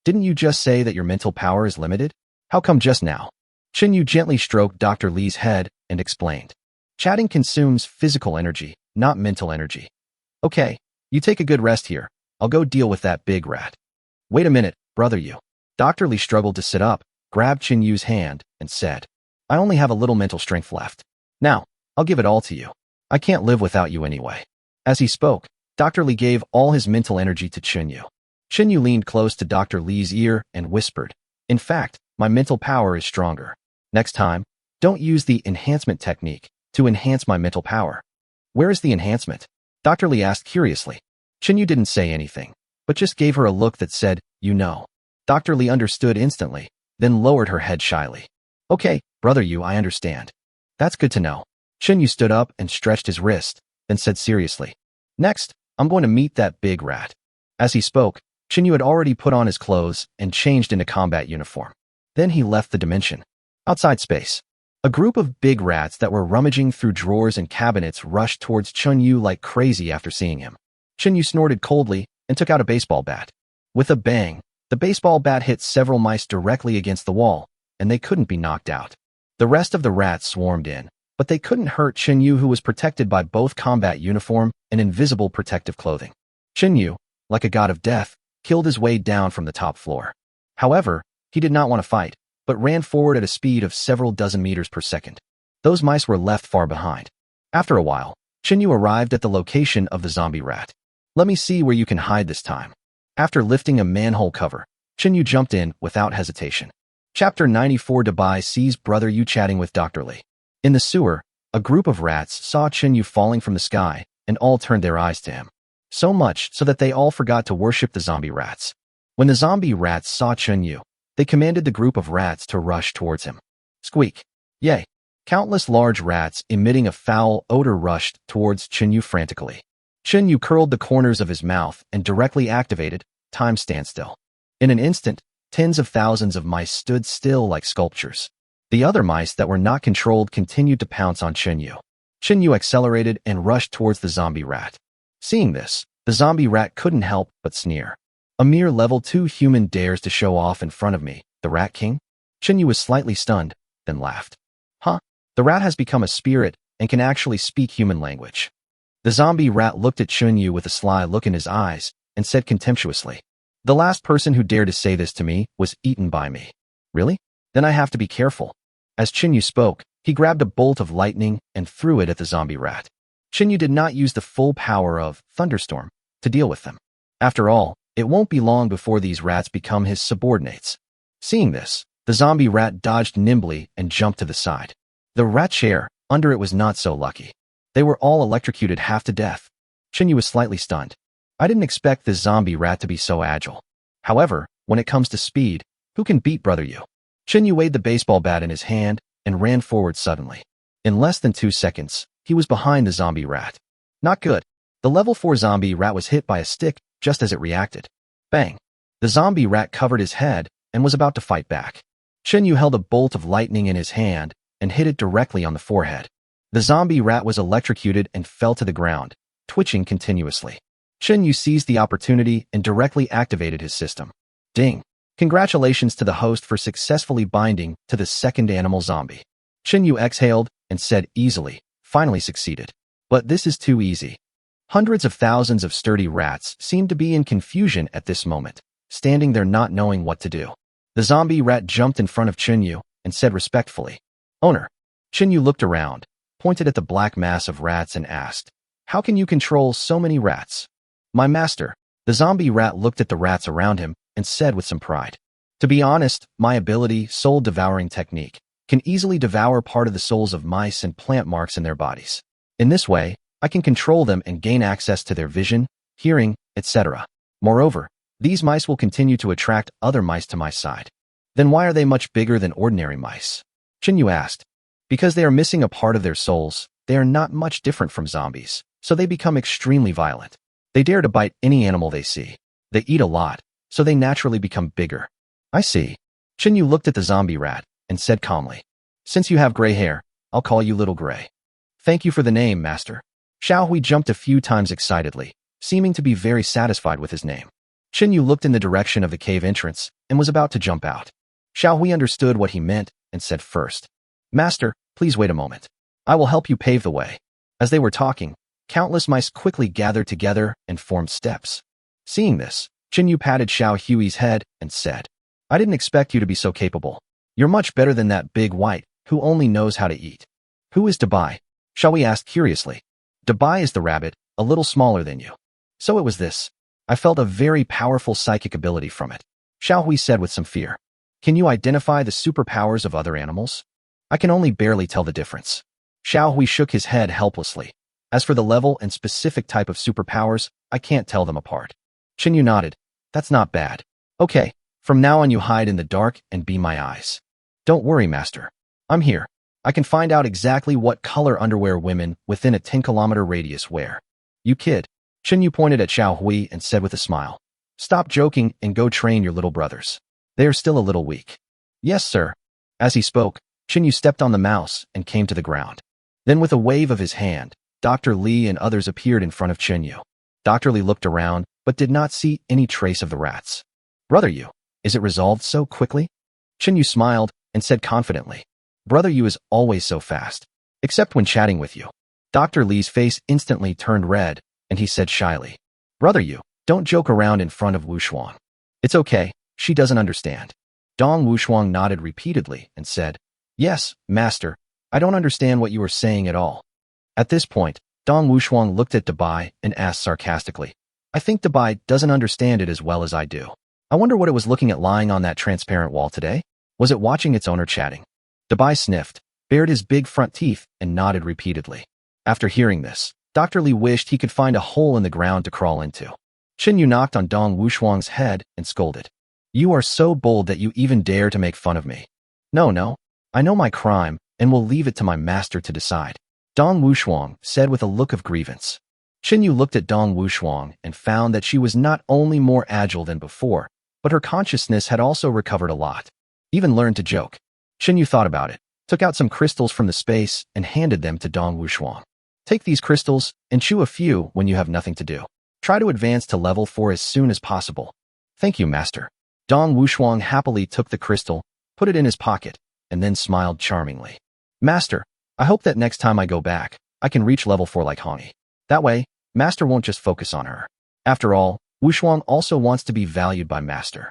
didn't you just say that your mental power is limited? How come just now? Chunyu gently stroked Dr. Li's head and explained, chatting consumes physical energy, not mental energy. Okay, you take a good rest here. I'll go deal with that big rat. Wait a minute, brother Dr. Li struggled to sit up, grabbed Chunyu's hand, and said, I only have a little mental strength left. Now, I'll give it all to you. I can't live without you anyway. As he spoke, Dr. Li gave all his mental energy to Chunyu. Chunyu leaned close to Dr. Li's ear and whispered, in fact, my mental power is stronger. Next time, don't use the enhancement technique to enhance my mental power. Where is the enhancement? Dr. Li asked curiously. Chunyu didn't say anything, but just gave her a look that said, you know. Dr. Li understood instantly, then lowered her head shyly. Okay, brother I understand. That's good to know. Chunyu stood up and stretched his wrist, then said seriously, next, I'm going to meet that big rat. As he spoke, Chunyu had already put on his clothes and changed into combat uniform. Then he left the dimension. Outside space, a group of big rats that were rummaging through drawers and cabinets rushed towards Chunyu like crazy after seeing him. Chunyu snorted coldly and took out a baseball bat. With a bang, the baseball bat hit several mice directly against the wall, and they couldn't be knocked out. The rest of the rats swarmed in, but they couldn't hurt Chunyu, who was protected by both combat uniform and invisible protective clothing. Chunyu, like a god of death, killed his way down from the top floor. However, he did not want to fight, but ran forward at a speed of several dozen meters per second. Those mice were left far behind. After a while, Chunyu arrived at the location of the zombie rat. Let me see where you can hide this time. After lifting a manhole cover, Chen Yu jumped in without hesitation. Chapter 94. Dubai sees Brother Yu chatting with Dr. Li. In the sewer, a group of rats saw Chen Yu falling from the sky, and all turned their eyes to him. So much so that they all forgot to worship the zombie rats. When the zombie rats saw Chen Yu, they commanded the group of rats to rush towards him. Squeak! Yay! Countless large rats emitting a foul odor rushed towards Chen Yu frantically. Chen Yu curled the corners of his mouth and directly activated time standstill. In an instant, tens of thousands of mice stood still like sculptures. The other mice that were not controlled continued to pounce on Chen Yu. Chen Yu accelerated and rushed towards the zombie rat. Seeing this, the zombie rat couldn't help but sneer. A mere level 2 human dares to show off in front of me, the Rat King? Chen Yu was slightly stunned, then laughed. Huh? The rat has become a spirit and can actually speak human language. The zombie rat looked at Chen Yu with a sly look in his eyes and said contemptuously, "The last person who dared to say this to me was eaten by me." Really? Then I have to be careful. As Chen Yu spoke, he grabbed a bolt of lightning and threw it at the zombie rat. Chen Yu did not use the full power of thunderstorm to deal with them. After all, it won't be long before these rats become his subordinates. Seeing this, the zombie rat dodged nimbly and jumped to the side. The rat chair under it was not so lucky. They were all electrocuted half to death. Chen Yu was slightly stunned. I didn't expect this zombie rat to be so agile. However, when it comes to speed, who can beat Brother Yu? Chen Yu weighed the baseball bat in his hand and ran forward suddenly. In less than 2 seconds, he was behind the zombie rat. Not good. The level 4 zombie rat was hit by a stick just as it reacted. Bang! The zombie rat covered his head and was about to fight back. Chen Yu held a bolt of lightning in his hand and hit it directly on the forehead. The zombie rat was electrocuted and fell to the ground, twitching continuously. Chen Yu seized the opportunity and directly activated his system. Ding! Congratulations to the host for successfully binding to the second animal zombie. Chen Yu exhaled and said easily, finally succeeded. But this is too easy. Hundreds of thousands of sturdy rats seemed to be in confusion at this moment, standing there not knowing what to do. The zombie rat jumped in front of Chen Yu and said respectfully, "Owner." Chen Yu looked around, pointed at the black mass of rats and asked, "How can you control so many rats?" "My master." The zombie rat looked at the rats around him and said with some pride, "To be honest, my ability, soul devouring technique, can easily devour part of the souls of mice and plant marks in their bodies. In this way, I can control them and gain access to their vision, hearing, etc. Moreover, these mice will continue to attract other mice to my side." "Then why are they much bigger than ordinary mice?" Chen Yu asked. "Because they are missing a part of their souls, they are not much different from zombies, so they become extremely violent. They dare to bite any animal they see. They eat a lot, so they naturally become bigger." "I see." Chen Yu looked at the zombie rat and said calmly, "Since you have gray hair, I'll call you Little Gray." "Thank you for the name, master." Xiao Hui jumped a few times excitedly, seeming to be very satisfied with his name. Chen Yu looked in the direction of the cave entrance and was about to jump out. Xiao Hui understood what he meant and said first, "Master, please wait a moment. I will help you pave the way." As they were talking, countless mice quickly gathered together and formed steps. Seeing this, Chen Yu patted Xiao Hui's head and said, "I didn't expect you to be so capable. You're much better than that big white who only knows how to eat." "Who is Dubai?" Xiao Hui asked curiously. "Dubai is the rabbit, a little smaller than you." "So it was this. I felt a very powerful psychic ability from it," Xiao Hui said with some fear. "Can you identify the superpowers of other animals?" "I can only barely tell the difference." Xiao Hui shook his head helplessly. "As for the level and specific type of superpowers, I can't tell them apart." Chen Yu nodded. "That's not bad. Okay, from now on you hide in the dark and be my eyes." "Don't worry, master. I'm here. I can find out exactly what color underwear women within a 10-kilometer radius wear." "You kid." Chen Yu pointed at Xiao Hui and said with a smile, "Stop joking and go train your little brothers. They are still a little weak." "Yes, sir." As he spoke, Chen Yu stepped on the mouse and came to the ground. Then with a wave of his hand, Dr. Li and others appeared in front of Chen Yu. Dr. Li looked around, but did not see any trace of the rats. "Brother Yu, is it resolved so quickly?" Chen Yu smiled and said confidently, "Brother Yu is always so fast, except when chatting with you." Dr. Li's face instantly turned red, and he said shyly, "Brother Yu, don't joke around in front of Wu Shuang. It's okay, she doesn't understand." Dong Wu Shuang nodded repeatedly and said, "Yes, master, I don't understand what you are saying at all." At this point, Dong Wu Shuang looked at Dubai and asked sarcastically, "I think Dubai doesn't understand it as well as I do." I wonder what it was looking at lying on that transparent wall today. Was it watching its owner chatting? Dabai sniffed, bared his big front teeth, and nodded repeatedly. After hearing this, Dr. Li wished he could find a hole in the ground to crawl into. Qin Yu knocked on Dong Wushuang's head and scolded. You are so bold that you even dare to make fun of me. No, I know my crime, and will leave it to my master to decide. Dong Wushuang said with a look of grievance. Qin Yu looked at Dong Wushuang and found that she was not only more agile than before, but her consciousness had also recovered a lot. Even learned to joke. Qin Yu thought about it, took out some crystals from the space, and handed them to Dong Wushuang. Take these crystals and chew a few when you have nothing to do. Try to advance to level 4 as soon as possible. Thank you, master. Dong Wushuang happily took the crystal, put it in his pocket, and then smiled charmingly. Master, I hope that next time I go back, I can reach level 4 like Honey. That way, master won't just focus on her. After all, Wushuang also wants to be valued by master.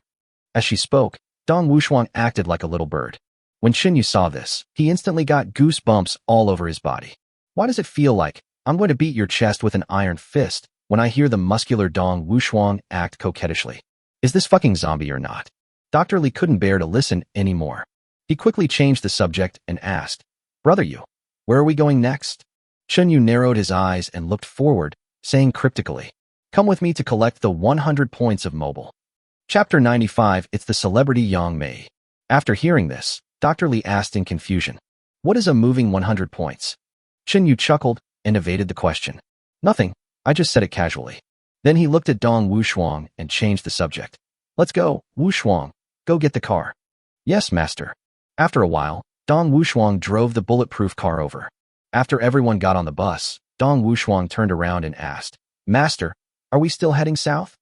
As she spoke, Dong Wushuang acted like a little bird. When Qin Yu saw this, he instantly got goosebumps all over his body. Why does it feel like I'm going to beat your chest with an iron fist when I hear the muscular Dong Wushuang act coquettishly? Is this fucking zombie or not? Dr. Li couldn't bear to listen anymore. He quickly changed the subject and asked, Brother Yu, where are we going next? Qin Yu narrowed his eyes and looked forward, saying cryptically, Come with me to collect the 100 points of mobile. Chapter 95. It's the celebrity Yang Mei. After hearing this, Dr. Li asked in confusion, What is a moving 100 points? Qin Yu chuckled and evaded the question. Nothing, I just said it casually. Then he looked at Dong Wushuang and changed the subject. Let's go, Wushuang, go get the car. Yes, master. After a while, Dong Wushuang drove the bulletproof car over. After everyone got on the bus, Dong Wushuang turned around and asked, Master, are we still heading south?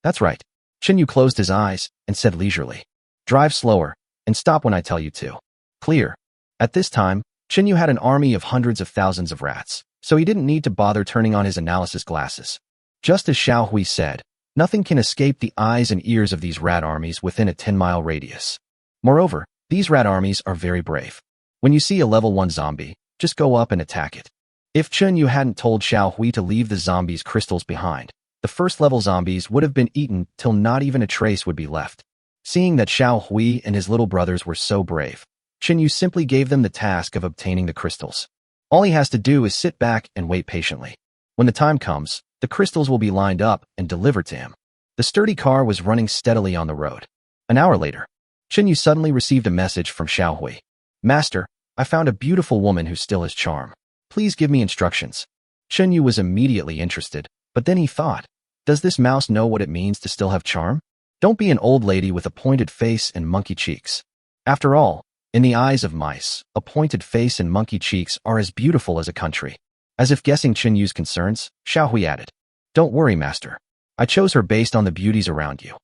That's right. Qin Yu closed his eyes and said leisurely, Drive slower and stop when I tell you to. Clear. At this time, Qin Yu had an army of hundreds of thousands of rats, so he didn't need to bother turning on his analysis glasses. Just as Xiao Hui said, nothing can escape the eyes and ears of these rat armies within a 10-mile radius. Moreover, these rat armies are very brave. When you see a level 1 zombie, just go up and attack it. If Qin Yu hadn't told Xiao Hui to leave the zombies' crystals behind, the first-level zombies would have been eaten till not even a trace would be left. Seeing that Xiao Hui and his little brothers were so brave, Qin Yu simply gave them the task of obtaining the crystals. All he has to do is sit back and wait patiently. When the time comes, the crystals will be lined up and delivered to him. The sturdy car was running steadily on the road. An hour later, Qin Yu suddenly received a message from Xiao Hui. Master, I found a beautiful woman who still has charm. Please give me instructions. Qin Yu was immediately interested, but then he thought, does this mouse know what it means to still have charm? Don't be an old lady with a pointed face and monkey cheeks. After all, in the eyes of mice, a pointed face and monkey cheeks are as beautiful as a country. As if guessing Qin Yu's concerns, Xiao Hui added, Don't worry, master. I chose her based on the beauties around you.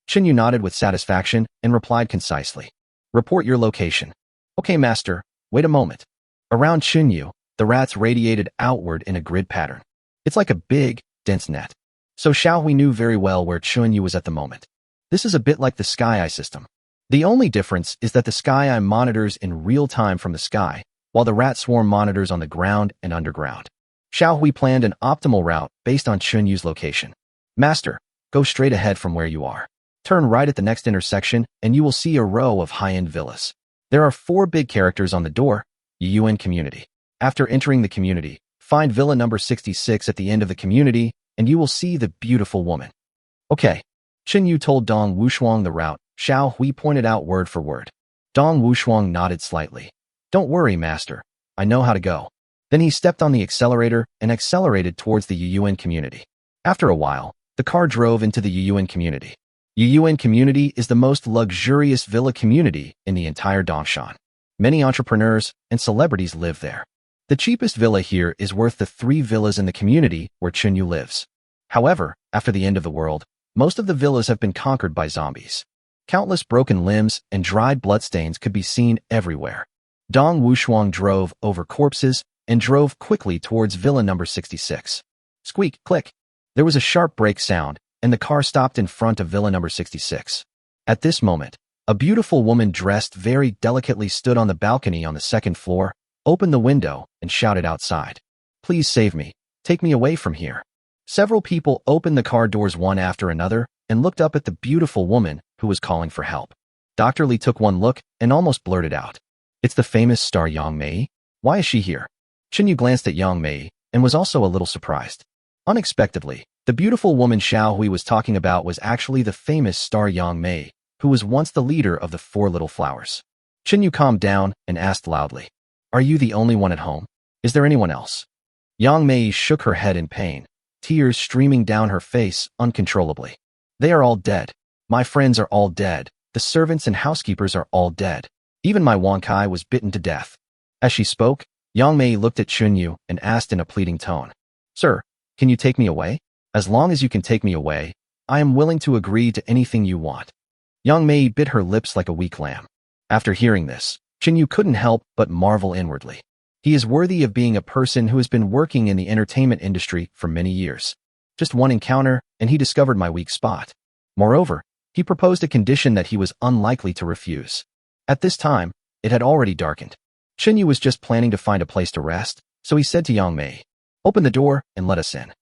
Qin Yu nodded with satisfaction and replied concisely, Report your location. Okay, master, wait a moment. Around Qin Yu, the rats radiated outward in a grid pattern. It's like a big, dense net. So Xiao Hui knew very well where Qin Yu was at the moment. This is a bit like the Sky Eye system. The only difference is that the Sky Eye monitors in real time from the sky, while the rat swarm monitors on the ground and underground. Xiao Hui planned an optimal route based on Qin Yu's location. Master, go straight ahead from where you are. Turn right at the next intersection and you will see a row of high-end villas. There are 4 big characters on the door, Yuan Community. After entering the community, find villa number 66 at the end of the community and you will see the beautiful woman. Okay. Qin Yu told Dong Wushuang the route. Xiao Hui pointed out word for word. Dong Wushuang nodded slightly. Don't worry, master. I know how to go. Then he stepped on the accelerator and accelerated towards the Yuan community. After a while, the car drove into the Yuan community. Yuan community is the most luxurious villa community in the entire Dongshan. Many entrepreneurs and celebrities live there. The cheapest villa here is worth the 3 villas in the community where Qin Yu lives. However, after the end of the world, most of the villas have been conquered by zombies. Countless broken limbs and dried bloodstains could be seen everywhere. Dong Wushuang drove over corpses and drove quickly towards villa number 66. Squeak, click. There was a sharp brake sound, and the car stopped in front of villa number 66. At this moment, a beautiful woman dressed very delicately stood on the balcony on the 2nd floor, opened the window, and shouted outside. Please save me. Take me away from here. Several people opened the car doors one after another, and looked up at the beautiful woman who was calling for help. Dr. Lee took one look and almost blurted out, "It's the famous star Yang Mei. Why is she here?" Chin Yu glanced at Yang Mei and was also a little surprised. Unexpectedly, the beautiful woman Xiao Hui was talking about was actually the famous star Yang Mei, who was once the leader of the Four Little Flowers. Chin Yu calmed down and asked loudly, "Are you the only one at home? Is there anyone else?" Yang Mei shook her head in pain, tears streaming down her face uncontrollably. "They are all dead. My friends are all dead. The servants and housekeepers are all dead. Even my Wankai was bitten to death." As she spoke, Yang Mei looked at Chin Yu and asked in a pleading tone, "Sir, can you take me away? As long as you can take me away, I am willing to agree to anything you want." Yang Mei bit her lips like a weak lamb. After hearing this, Chin Yu couldn't help but marvel inwardly. He is worthy of being a person who has been working in the entertainment industry for many years. Just one encounter, and he discovered my weak spot. Moreover, he proposed a condition that he was unlikely to refuse. At this time, it had already darkened. Chin Yu was just planning to find a place to rest, so he said to Yang Mei, "Open the door and let us in."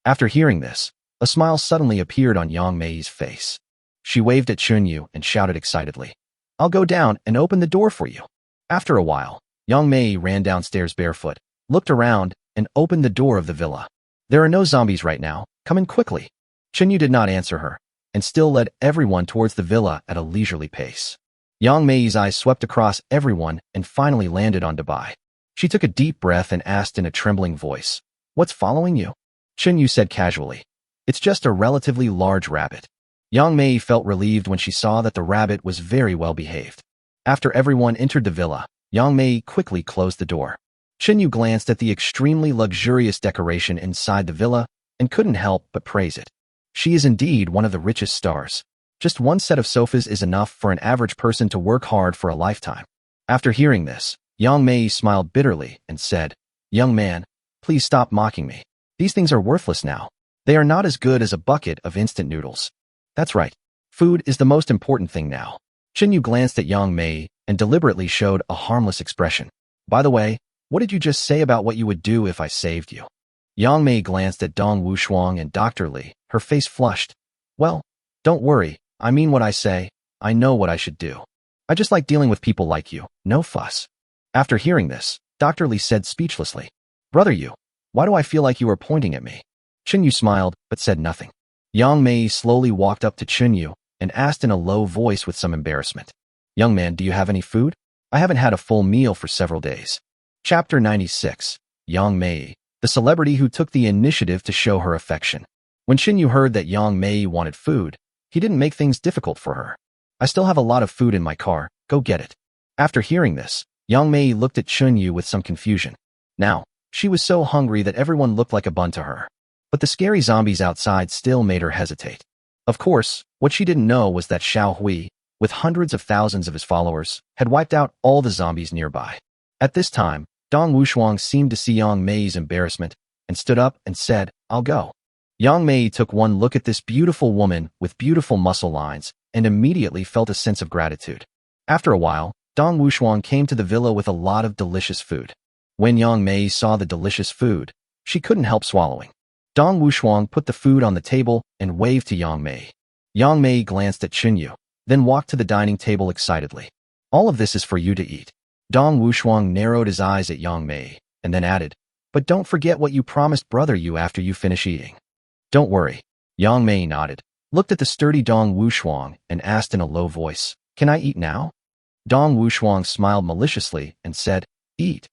After hearing this, a smile suddenly appeared on Yang Mei's face. She waved at Chin Yu and shouted excitedly, "I'll go down and open the door for you." After a while, Yang Mei ran downstairs barefoot, looked around, and opened the door of the villa. "There are no zombies right now. Come in quickly." Chin Yu did not answer her, and still led everyone towards the villa at a leisurely pace. Yang Mei's eyes swept across everyone and finally landed on Dabai. She took a deep breath and asked in a trembling voice, "What's following you?" Chin Yu said casually, "It's just a relatively large rabbit." Yang Mei felt relieved when she saw that the rabbit was very well behaved. After everyone entered the villa, Yang Mei quickly closed the door. Chin Yu glanced at the extremely luxurious decoration inside the villa and couldn't help but praise it. She is indeed one of the richest stars. Just one set of sofas is enough for an average person to work hard for a lifetime. After hearing this, Yang Mei smiled bitterly and said, "Young man, please stop mocking me. These things are worthless now. They are not as good as a bucket of instant noodles." "That's right. Food is the most important thing now." Chin Yu glanced at Yang Mei and deliberately showed a harmless expression. "By the way, what did you just say about what you would do if I saved you?" Yang Mei glanced at Dong Wushuang and Dr. Lee, her face flushed. "Well, don't worry, I mean what I say. I know what I should do. I just like dealing with people like you, no fuss." After hearing this, Dr. Lee said speechlessly, "Brother Yu, why do I feel like you are pointing at me?" Chin Yu smiled, but said nothing. Yang Mei slowly walked up to Chin Yu and asked in a low voice with some embarrassment, "Young man, do you have any food? I haven't had a full meal for several days." Chapter 96. Yang Mei, the celebrity who took the initiative to show her affection. When Chin Yu heard that Yang Mei wanted food, he didn't make things difficult for her. "I still have a lot of food in my car, go get it." After hearing this, Yang Mei looked at Chin Yu with some confusion. Now, she was so hungry that everyone looked like a bun to her. But the scary zombies outside still made her hesitate. Of course, what she didn't know was that Xiao Hui, with hundreds of thousands of his followers, had wiped out all the zombies nearby. At this time, Dong Wushuang seemed to see Yang Mei's embarrassment and stood up and said, "I'll go." Yang Mei took one look at this beautiful woman with beautiful muscle lines and immediately felt a sense of gratitude. After a while, Dong Wushuang came to the villa with a lot of delicious food. When Yang Mei saw the delicious food, she couldn't help swallowing. Dong Wushuang put the food on the table and waved to Yang Mei. Yang Mei glanced at Chin Yu, then walked to the dining table excitedly. "All of this is for you to eat." Dong Wushuang narrowed his eyes at Yang Mei and then added, "But don't forget what you promised brother Yu after you finish eating." "Don't worry." Yang Mei nodded, looked at the sturdy Dong Wushuang and asked in a low voice, "Can I eat now?" Dong Wushuang smiled maliciously and said, "Eat.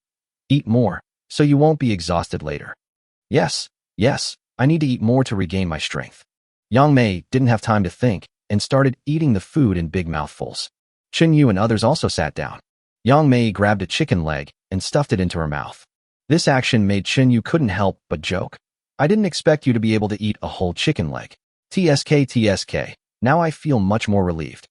Eat more, so you won't be exhausted later." Yes, I need to eat more to regain my strength." Yang Mei didn't have time to think and started eating the food in big mouthfuls. Chin Yu and others also sat down. Yang Mei grabbed a chicken leg and stuffed it into her mouth. This action made Chin Yu couldn't help but joke. "I didn't expect you to be able to eat a whole chicken leg. TSK, now I feel much more relieved."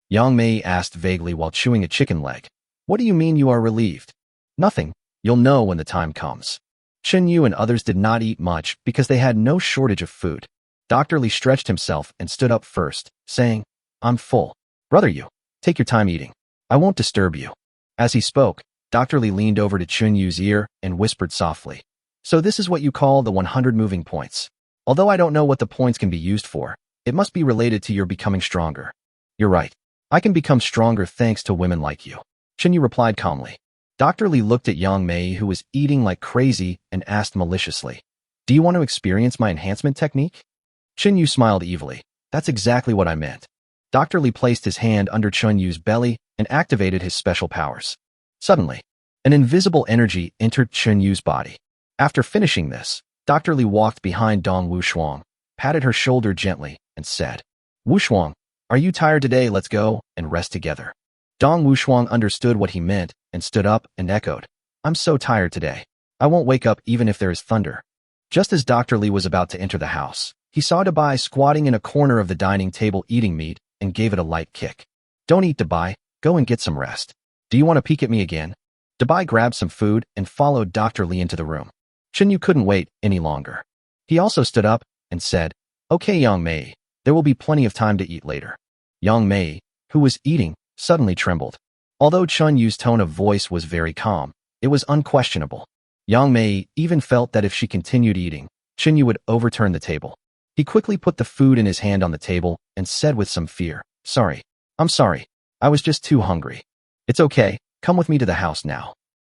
Yang Mei asked vaguely while chewing a chicken leg. "What do you mean you are relieved?" "Nothing. You'll know when the time comes." Chin Yu and others did not eat much because they had no shortage of food. Dr. Lee stretched himself and stood up first, saying, "I'm full. Brother Yu, take your time eating. I won't disturb you." As he spoke, Dr. Lee leaned over to Chin Yu's ear and whispered softly, "So this is what you call the 100 moving points. Although I don't know what the points can be used for, It must be related to your becoming stronger. You're right. I can become stronger thanks to women like you. Chinyu replied calmly. Dr. Li looked at Yang Mei, who was eating like crazy, and asked maliciously, "Do you want to experience my enhancement technique?" Chinyu smiled evilly. That's exactly what I meant. Dr. Li placed his hand under Chunyu's belly and activated his special powers. Suddenly, an invisible energy entered Chunyu's body. After finishing this, Dr. Li walked behind Dong Wushuang, patted her shoulder gently, and said, "Wushuang, are you tired today? Let's go and rest together." Dong Wushuang understood what he meant and stood up and echoed, "I'm so tired today. I won't wake up even if there is thunder." Just as Dr. Li was about to enter the house, he saw Dabai squatting in a corner of the dining table eating meat and gave it a light kick. "Don't eat, Dabai. Go and get some rest. Do you want to peek at me again?" Dabai grabbed some food and followed Dr. Li into the room. Chinyu couldn't wait any longer. He also stood up and said, "Okay, Yang Mei, there will be plenty of time to eat later." Yang Mei, who was eating, suddenly trembled. Although Chunyu's tone of voice was very calm, it was unquestionable. Yang Mei even felt that if she continued eating, Chinyu would overturn the table. He quickly put the food in his hand on the table and said with some fear, "Sorry. I'm sorry. I was just too hungry." "It's okay. Come with me to the house now."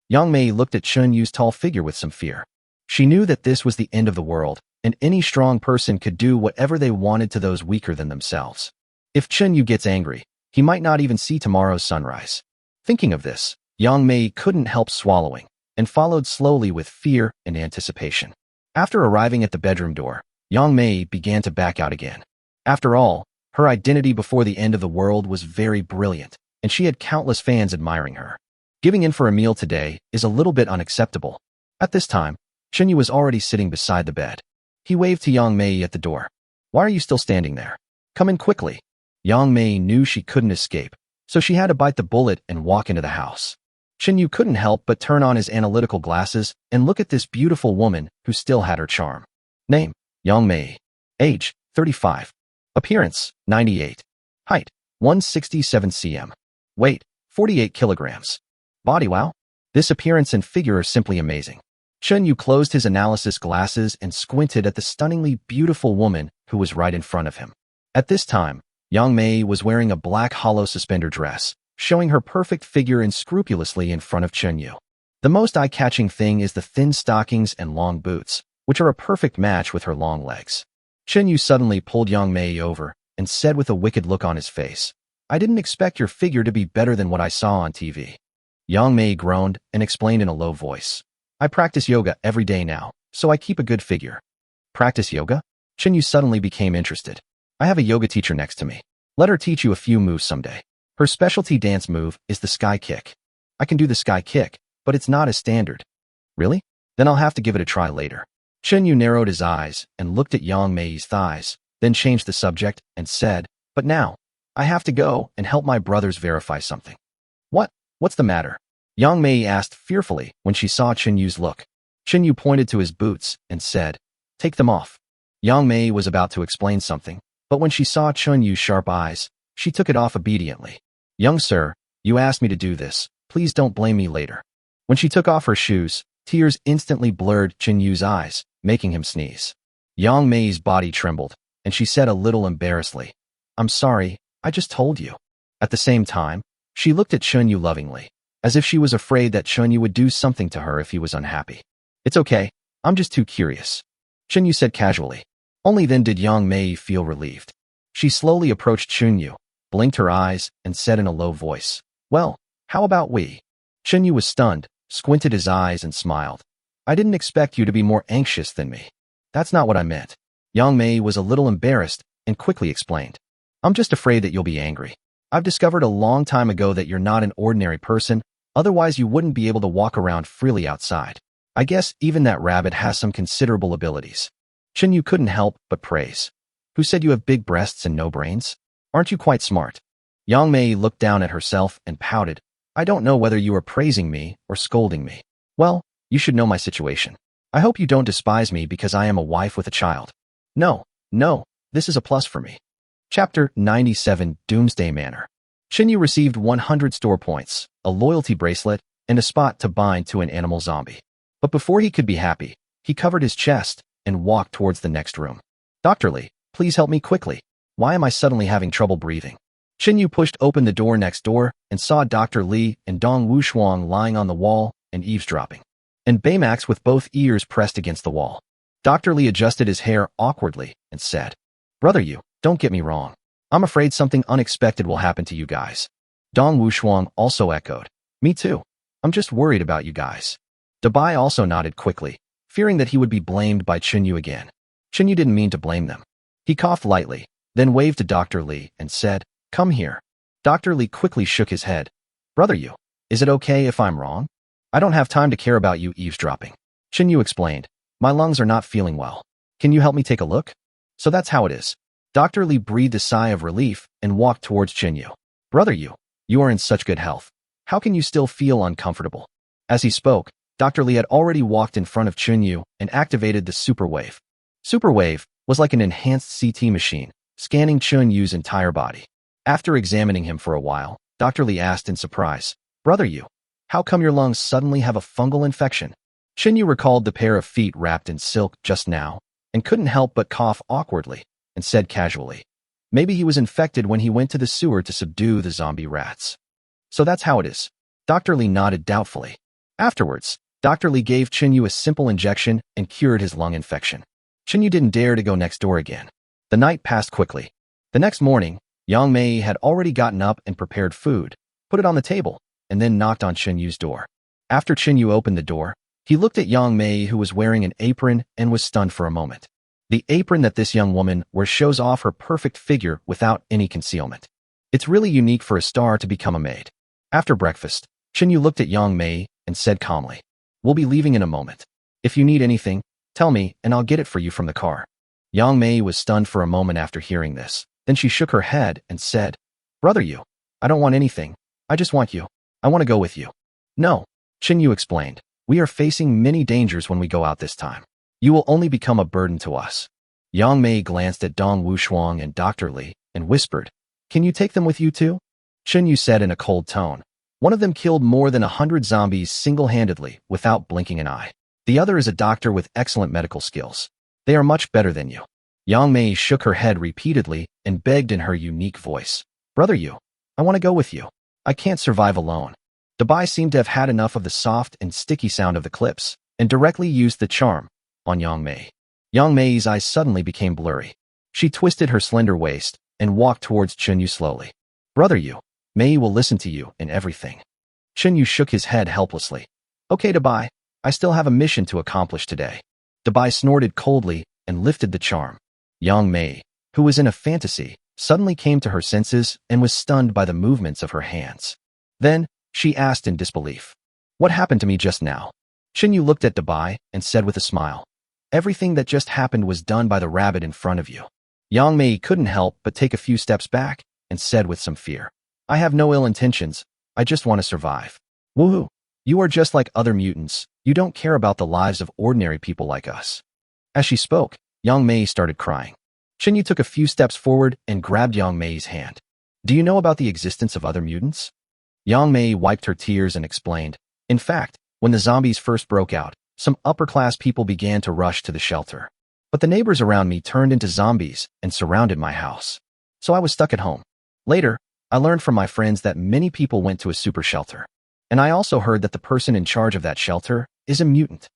Yang Mei looked at Chunyu's tall figure with some fear. She knew that this was the end of the world, and any strong person could do whatever they wanted to those weaker than themselves. If Chinyu gets angry, he might not even see tomorrow's sunrise. Thinking of this, Yang Mei couldn't help swallowing, and followed slowly with fear and anticipation. After arriving at the bedroom door, Yang Mei began to back out again. After all, her identity before the end of the world was very brilliant, and she had countless fans admiring her. Giving in for a meal today is a little bit unacceptable. At this time, Chinyu was already sitting beside the bed. He waved to Yang Mei at the door. "Why are you still standing there? Come in quickly." Yang Mei knew she couldn't escape, so she had to bite the bullet and walk into the house. Chinyu couldn't help but turn on his analytical glasses and look at this beautiful woman who still had her charm. Name, Yang Mei. Age, 35. Appearance, 98. Height, 167 cm. Weight, 48 kilograms. Body, wow. This appearance and figure are simply amazing. Chinyu closed his analysis glasses and squinted at the stunningly beautiful woman who was right in front of him. At this time, Yang Mei was wearing a black hollow suspender dress, showing her perfect figure unscrupulously in front of Chinyu. The most eye-catching thing is the thin stockings and long boots, which are a perfect match with her long legs. Chinyu suddenly pulled Yang Mei over and said with a wicked look on his face, "I didn't expect your figure to be better than what I saw on TV." Yang Mei groaned and explained in a low voice, "I practice yoga every day now, so I keep a good figure." "Practice yoga?" Chinyu suddenly became interested. "I have a yoga teacher next to me. Let her teach you a few moves someday. Her specialty dance move is the sky kick." "I can do the sky kick, but it's not as standard." "Really? Then I'll have to give it a try later." Chinyu narrowed his eyes and looked at Yang Mei's thighs, then changed the subject and said, "But now, I have to go and help my brothers verify something." "What? What's the matter?" Yang Mei asked fearfully when she saw Chinyu's look. Chinyu pointed to his boots and said, "Take them off." Yang Mei was about to explain something, but when she saw Chinyu's sharp eyes, she took it off obediently. "Young sir, you asked me to do this. Please don't blame me later." When she took off her shoes, tears instantly blurred Chinyu's eyes, making him sneeze. Yang Mei's body trembled, and she said a little embarrassedly, "I'm sorry, I just told you." At the same time, she looked at Chinyu lovingly, as if she was afraid that Chinyu would do something to her if he was unhappy. "It's okay, I'm just too curious," Chinyu said casually. Only then did Yang Mei feel relieved. She slowly approached Chinyu, blinked her eyes, and said in a low voice, "Well, how about we?" Chinyu was stunned, squinted his eyes, and smiled. "I didn't expect you to be more anxious than me." "That's not what I meant." Yang Mei was a little embarrassed and quickly explained, "I'm just afraid that you'll be angry. I've discovered a long time ago that you're not an ordinary person, otherwise you wouldn't be able to walk around freely outside. I guess even that rabbit has some considerable abilities." Chinyu couldn't help but praise. "Who said you have big breasts and no brains? Aren't you quite smart?" Yang Mei looked down at herself and pouted. "I don't know whether you are praising me or scolding me." "Well, you should know my situation. I hope you don't despise me because I am a wife with a child." No, this is a plus for me." Chapter 97, Doomsday Manor. Chinyu received 100 store points, a loyalty bracelet, and a spot to bind to an animal zombie. But before he could be happy, he covered his chest and walked towards the next room. "Dr. Li, please help me quickly." Why am I suddenly having trouble breathing? Chinyu pushed open the door next door and saw Dr. Li and Dong Wushuang lying on the wall and eavesdropping, and Baymax with both ears pressed against the wall. Dr. Li adjusted his hair awkwardly and said, "Brother Yu, don't get me wrong. I'm afraid something unexpected will happen to you guys." Dong Wushuang also echoed, "Me too. I'm just worried about you guys." Dabai also nodded quickly, fearing that he would be blamed by Chinyu again. Chinyu didn't mean to blame them. He coughed lightly, then waved to Dr. Li and said, "Come here." Dr. Li quickly shook his head. "Brother Yu, is it okay if I'm wrong? I don't have time to care about you eavesdropping." Chinyu explained, "My lungs are not feeling well. Can you help me take a look?" "So that's how it is." Dr. Li breathed a sigh of relief and walked towards Chinyu. "Brother Yu, you are in such good health. How can you still feel uncomfortable?" As he spoke, Dr. Li had already walked in front of Chinyu and activated the Super Wave. Super Wave was like an enhanced CT machine, scanning Chunyu's entire body. After examining him for a while, Dr. Li asked in surprise, "Brother Yu, how come your lungs suddenly have a fungal infection?" Chinyu recalled the pair of feet wrapped in silk just now and couldn't help but cough awkwardly and said casually, "Maybe he was infected when he went to the sewer to subdue the zombie rats." "So that's how it is." Dr. Li nodded doubtfully. Afterwards, Dr. Li gave Chinyu a simple injection and cured his lung infection. Chinyu didn't dare to go next door again. The night passed quickly. The next morning, Yang Mei had already gotten up and prepared food, put it on the table, and then knocked on Chinyu's door. After Chinyu opened the door, he looked at Yang Mei, who was wearing an apron, and was stunned for a moment. The apron that this young woman wears shows off her perfect figure without any concealment. It's really unique for a star to become a maid. After breakfast, Chinyu looked at Yang Mei and said calmly, "We'll be leaving in a moment. If you need anything, tell me and I'll get it for you from the car." Yang Mei was stunned for a moment after hearing this. Then she shook her head and said, "Brother Yu, I don't want anything. I just want you. I want to go with you." "No," Chinyu explained. "We are facing many dangers when we go out this time. You will only become a burden to us." Yang Mei glanced at Dong Wushuang and Dr. Li and whispered, "Can you take them with you too?" Chinyu said in a cold tone, "One of them killed more than 100 zombies single-handedly without blinking an eye. The other is a doctor with excellent medical skills. They are much better than you." Yang Mei shook her head repeatedly and begged in her unique voice, "Brother Yu, I want to go with you. I can't survive alone." Dabai seemed to have had enough of the soft and sticky sound of the clips and directly used the charm on Yang Mei. Yang Mei's eyes suddenly became blurry. She twisted her slender waist and walked towards Chinyu slowly. "Brother Yu, Mei will listen to you in everything." Chinyu shook his head helplessly. "Okay, Dabai, I still have a mission to accomplish today." Dabai snorted coldly and lifted the charm. Yang Mei, who was in a fantasy, suddenly came to her senses and was stunned by the movements of her hands. Then, she asked in disbelief, "What happened to me just now?" Chinyu looked at Dabai and said with a smile, "Everything that just happened was done by the rabbit in front of you." Yang Mei couldn't help but take a few steps back and said with some fear, "I have no ill intentions. I just want to survive." "Woohoo! You are just like other mutants. You don't care about the lives of ordinary people like us." As she spoke, Yang Mei started crying. Chinyu took a few steps forward and grabbed Yang Mei's hand. "Do you know about the existence of other mutants?" Yang Mei wiped her tears and explained, "In fact, when the zombies first broke out, some upper-class people began to rush to the shelter. But the neighbors around me turned into zombies and surrounded my house. So I was stuck at home. Later, I learned from my friends that many people went to a super shelter. And I also heard that the person in charge of that shelter is a mutant."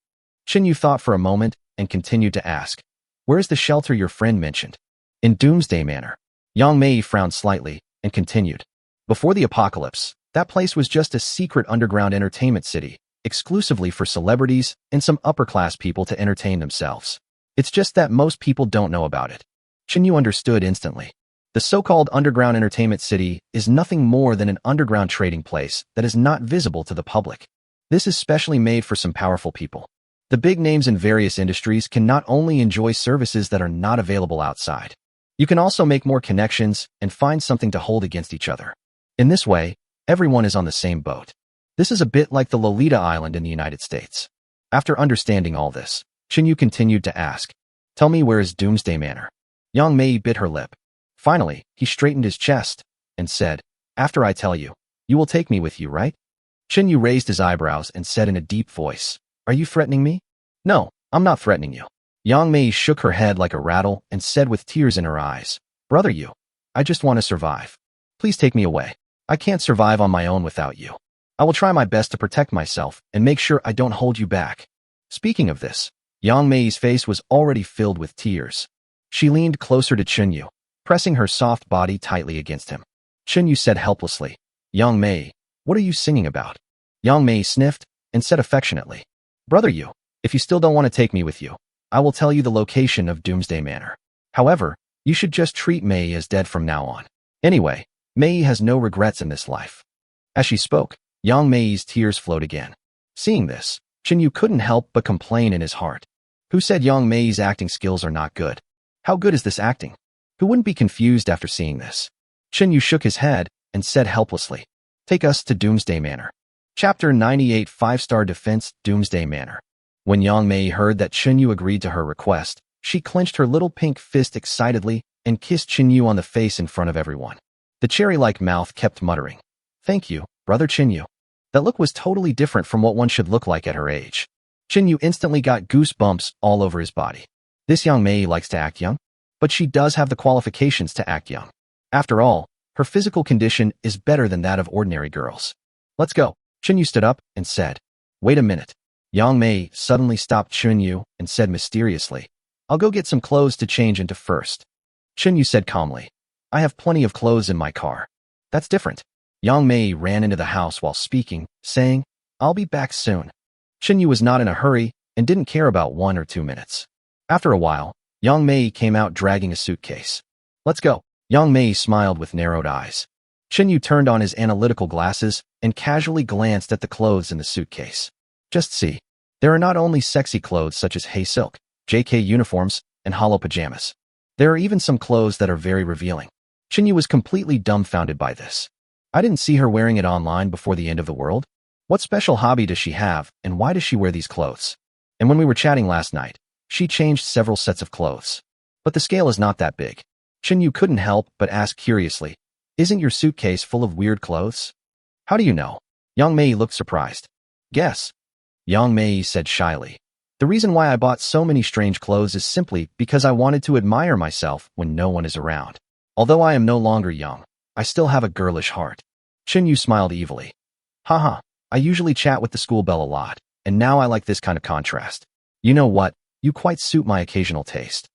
Chinyu thought for a moment and continued to ask, "Where is the shelter your friend mentioned?" "In Doomsday Manor." Yang Mei frowned slightly and continued, "Before the apocalypse, that place was just a secret underground entertainment city, exclusively for celebrities and some upper-class people to entertain themselves. It's just that most people don't know about it." Chinyu understood instantly. The so-called underground entertainment city is nothing more than an underground trading place that is not visible to the public. This is specially made for some powerful people. The big names in various industries can not only enjoy services that are not available outside, you can also make more connections and find something to hold against each other. In this way, everyone is on the same boat. This is a bit like the Lolita Island in the United States. After understanding all this, Chinyu continued to ask, "Tell me, where is Doomsday Manor?" Yang Mei bit her lip. Finally, he straightened his chest and said, "After I tell you, you will take me with you, right?" Chinyu raised his eyebrows and said in a deep voice, "Are you threatening me?" "No, I'm not threatening you." Yang Mei shook her head like a rattle and said with tears in her eyes, Brother you, I just want to survive. Please take me away. I can't survive on my own without you. I will try my best to protect myself and make sure I don't hold you back. Speaking of this, Yang Mei's face was already filled with tears. She leaned closer to Chunyu, pressing her soft body tightly against him. Chunyu said helplessly, Yang Mei, what are you singing about? Yang Mei sniffed and said affectionately, Brother you, if you still don't want to take me with you, I will tell you the location of Doomsday Manor. However, you should just treat Mei as dead from now on. Anyway, Mei has no regrets in this life. As she spoke, Yang Mei's tears flowed again. Seeing this, Chunyu couldn't help but complain in his heart. Who said Yang Mei's acting skills are not good? How good is this acting? Who wouldn't be confused after seeing this? Chunyu shook his head and said helplessly, Take us to Doomsday Manor. Chapter 98 5-Star Defense Doomsday Manor. When Yang Mei heard that Chunyu agreed to her request, she clenched her little pink fist excitedly and kissed Chunyu on the face in front of everyone. The cherry-like mouth kept muttering, Thank you, brother Chunyu. That look was totally different from what one should look like at her age. Chunyu instantly got goosebumps all over his body. This Yang Mei likes to act young, but she does have the qualifications to act young. After all, her physical condition is better than that of ordinary girls. Let's go. Chunyu stood up and said, Wait a minute. Yang Mei suddenly stopped Chunyu and said mysteriously, I'll go get some clothes to change into first. Chunyu said calmly, I have plenty of clothes in my car. That's different. Yang Mei ran into the house while speaking, saying, I'll be back soon. Chunyu was not in a hurry and didn't care about 1 or 2 minutes. After a while, Yang Mei came out dragging a suitcase. Let's go. Yang Mei smiled with narrowed eyes. Chunyu turned on his analytical glasses and casually glanced at the clothes in the suitcase. Just see. There are not only sexy clothes such as hay silk, JK uniforms, and hollow pajamas. There are even some clothes that are very revealing. Chunyu was completely dumbfounded by this. I didn't see her wearing it online before the end of the world. What special hobby does she have, and why does she wear these clothes? And when we were chatting last night, she changed several sets of clothes. But the scale is not that big. Chunyu couldn't help but ask curiously, Isn't your suitcase full of weird clothes? How do you know? Yang Mei looked surprised. Guess. Yang Mei said shyly. The reason why I bought so many strange clothes is simply because I wanted to admire myself when no one is around. Although I am no longer young, I still have a girlish heart. Chunyu smiled evilly. Haha, I usually chat with the school belle a lot, and now I like this kind of contrast. You know what? You quite suit my occasional taste.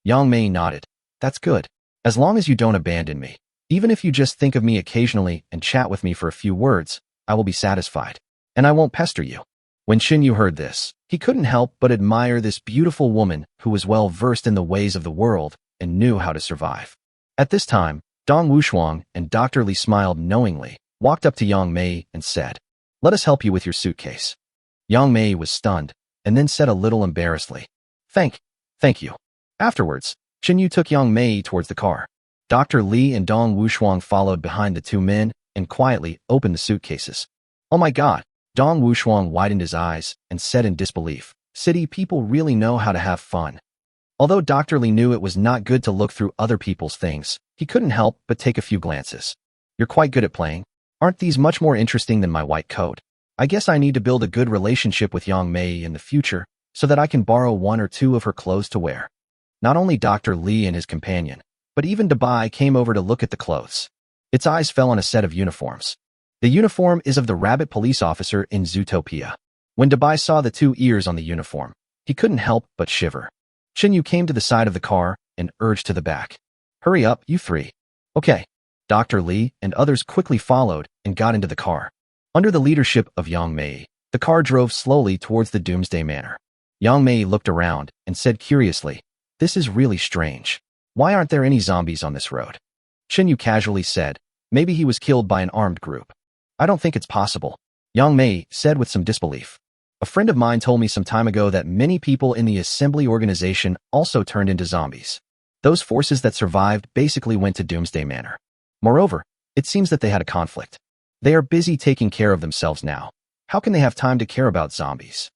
Yang Mei nodded. That's good. As long as you don't abandon me. Even if you just think of me occasionally and chat with me for a few words, I will be satisfied. And I won't pester you. When Chunyu heard this, he couldn't help but admire this beautiful woman who was well versed in the ways of the world and knew how to survive. At this time, Dong Wushuang and Dr. Li smiled knowingly, walked up to Yang Mei and said, Let us help you with your suitcase. Yang Mei was stunned, and then said a little embarrassedly, Thank you. Afterwards, Chunyu took Yang Mei towards the car. Dr. Li and Dong Wushuang followed behind the two men and quietly opened the suitcases. Oh my god, Dong Wushuang widened his eyes and said in disbelief, City people really know how to have fun. Although Dr. Li knew it was not good to look through other people's things, he couldn't help but take a few glances. You're quite good at playing. Aren't these much more interesting than my white coat? I guess I need to build a good relationship with Yang Mei in the future so that I can borrow 1 or 2 of her clothes to wear. Not only Dr. Li and his companion, but even Dabai came over to look at the clothes. Its eyes fell on a set of uniforms. The uniform is of the rabbit police officer in Zootopia. When Dabai saw the 2 ears on the uniform, he couldn't help but shiver. Chunyu came to the side of the car and urged to the back. Hurry up, you 3. Okay. Dr. Li and others quickly followed and got into the car. Under the leadership of Yang Mei, the car drove slowly towards the Doomsday Manor. Yang Mei looked around and said curiously, This is really strange. Why aren't there any zombies on this road? Chunyu casually said, Maybe he was killed by an armed group. I don't think it's possible. Yang Mei said with some disbelief. A friend of mine told me some time ago that many people in the assembly organization also turned into zombies. Those forces that survived basically went to Doomsday Manor. Moreover, it seems that they had a conflict. They are busy taking care of themselves now. How can they have time to care about zombies?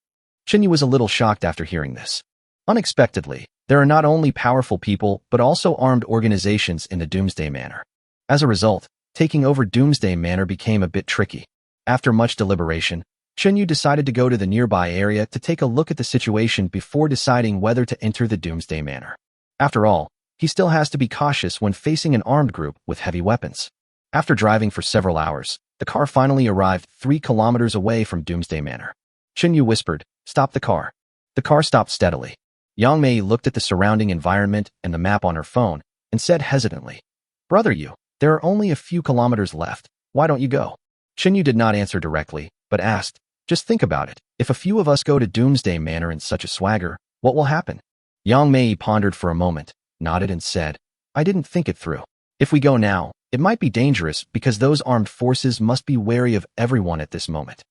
Chunyu was a little shocked after hearing this. Unexpectedly, there are not only powerful people but also armed organizations in the Doomsday Manor. As a result, taking over Doomsday Manor became a bit tricky. After much deliberation, Chunyu decided to go to the nearby area to take a look at the situation before deciding whether to enter the Doomsday Manor. After all, he still has to be cautious when facing an armed group with heavy weapons. After driving for several hours, the car finally arrived 3 kilometers away from Doomsday Manor. Chinyu whispered, "Stop the car." The car stopped steadily. Yang Mei looked at the surrounding environment and the map on her phone and said hesitantly, "Brother Yu, there are only a few kilometers left. Why don't you go?" Chinyu did not answer directly, but asked, "Just think about it. If a few of us go to Doomsday Manor in such a swagger, what will happen?" Yang Mei pondered for a moment, nodded and said, "I didn't think it through. If we go now, it might be dangerous because those armed forces must be wary of everyone at this moment.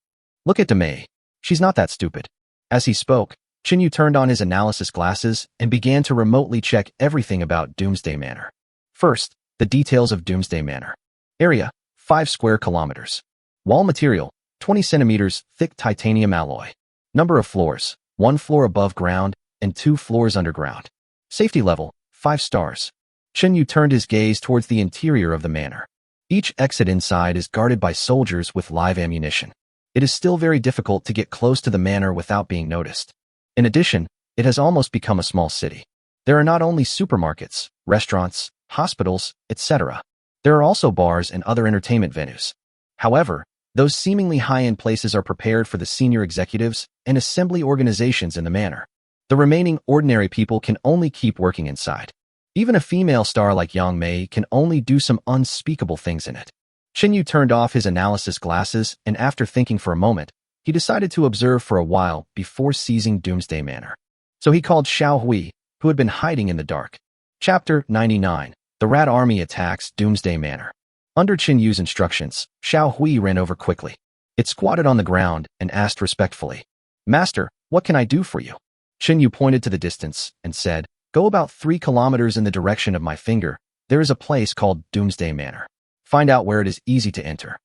Look at Demei. She's not that stupid." As he spoke, Chinyu turned on his analysis glasses and began to remotely check everything about Doomsday Manor. First, the details of Doomsday Manor. Area, 5 square kilometers. Wall material, 20 centimeters thick titanium alloy. Number of floors, 1 floor above ground and 2 floors underground. Safety level, 5 stars. Chinyu turned his gaze towards the interior of the manor. Each exit inside is guarded by soldiers with live ammunition. It is still very difficult to get close to the manor without being noticed. In addition, it has almost become a small city. There are not only supermarkets, restaurants, hospitals, etc. There are also bars and other entertainment venues. However, those seemingly high-end places are prepared for the senior executives and assembly organizations in the manor. The remaining ordinary people can only keep working inside. Even a female star like Yang Mei can only do some unspeakable things in it. Chinyu turned off his analysis glasses and after thinking for a moment, he decided to observe for a while before seizing Doomsday Manor. So he called Xiao Hui, who had been hiding in the dark. Chapter 99. The Rat Army Attacks Doomsday Manor. Under Chinyu's instructions, Xiao Hui ran over quickly. It squatted on the ground and asked respectfully, "Master, what can I do for you?" Chinyu pointed to the distance and said, "Go about 3 kilometers in the direction of my finger. There is a place called Doomsday Manor. Find out where it is easy to enter."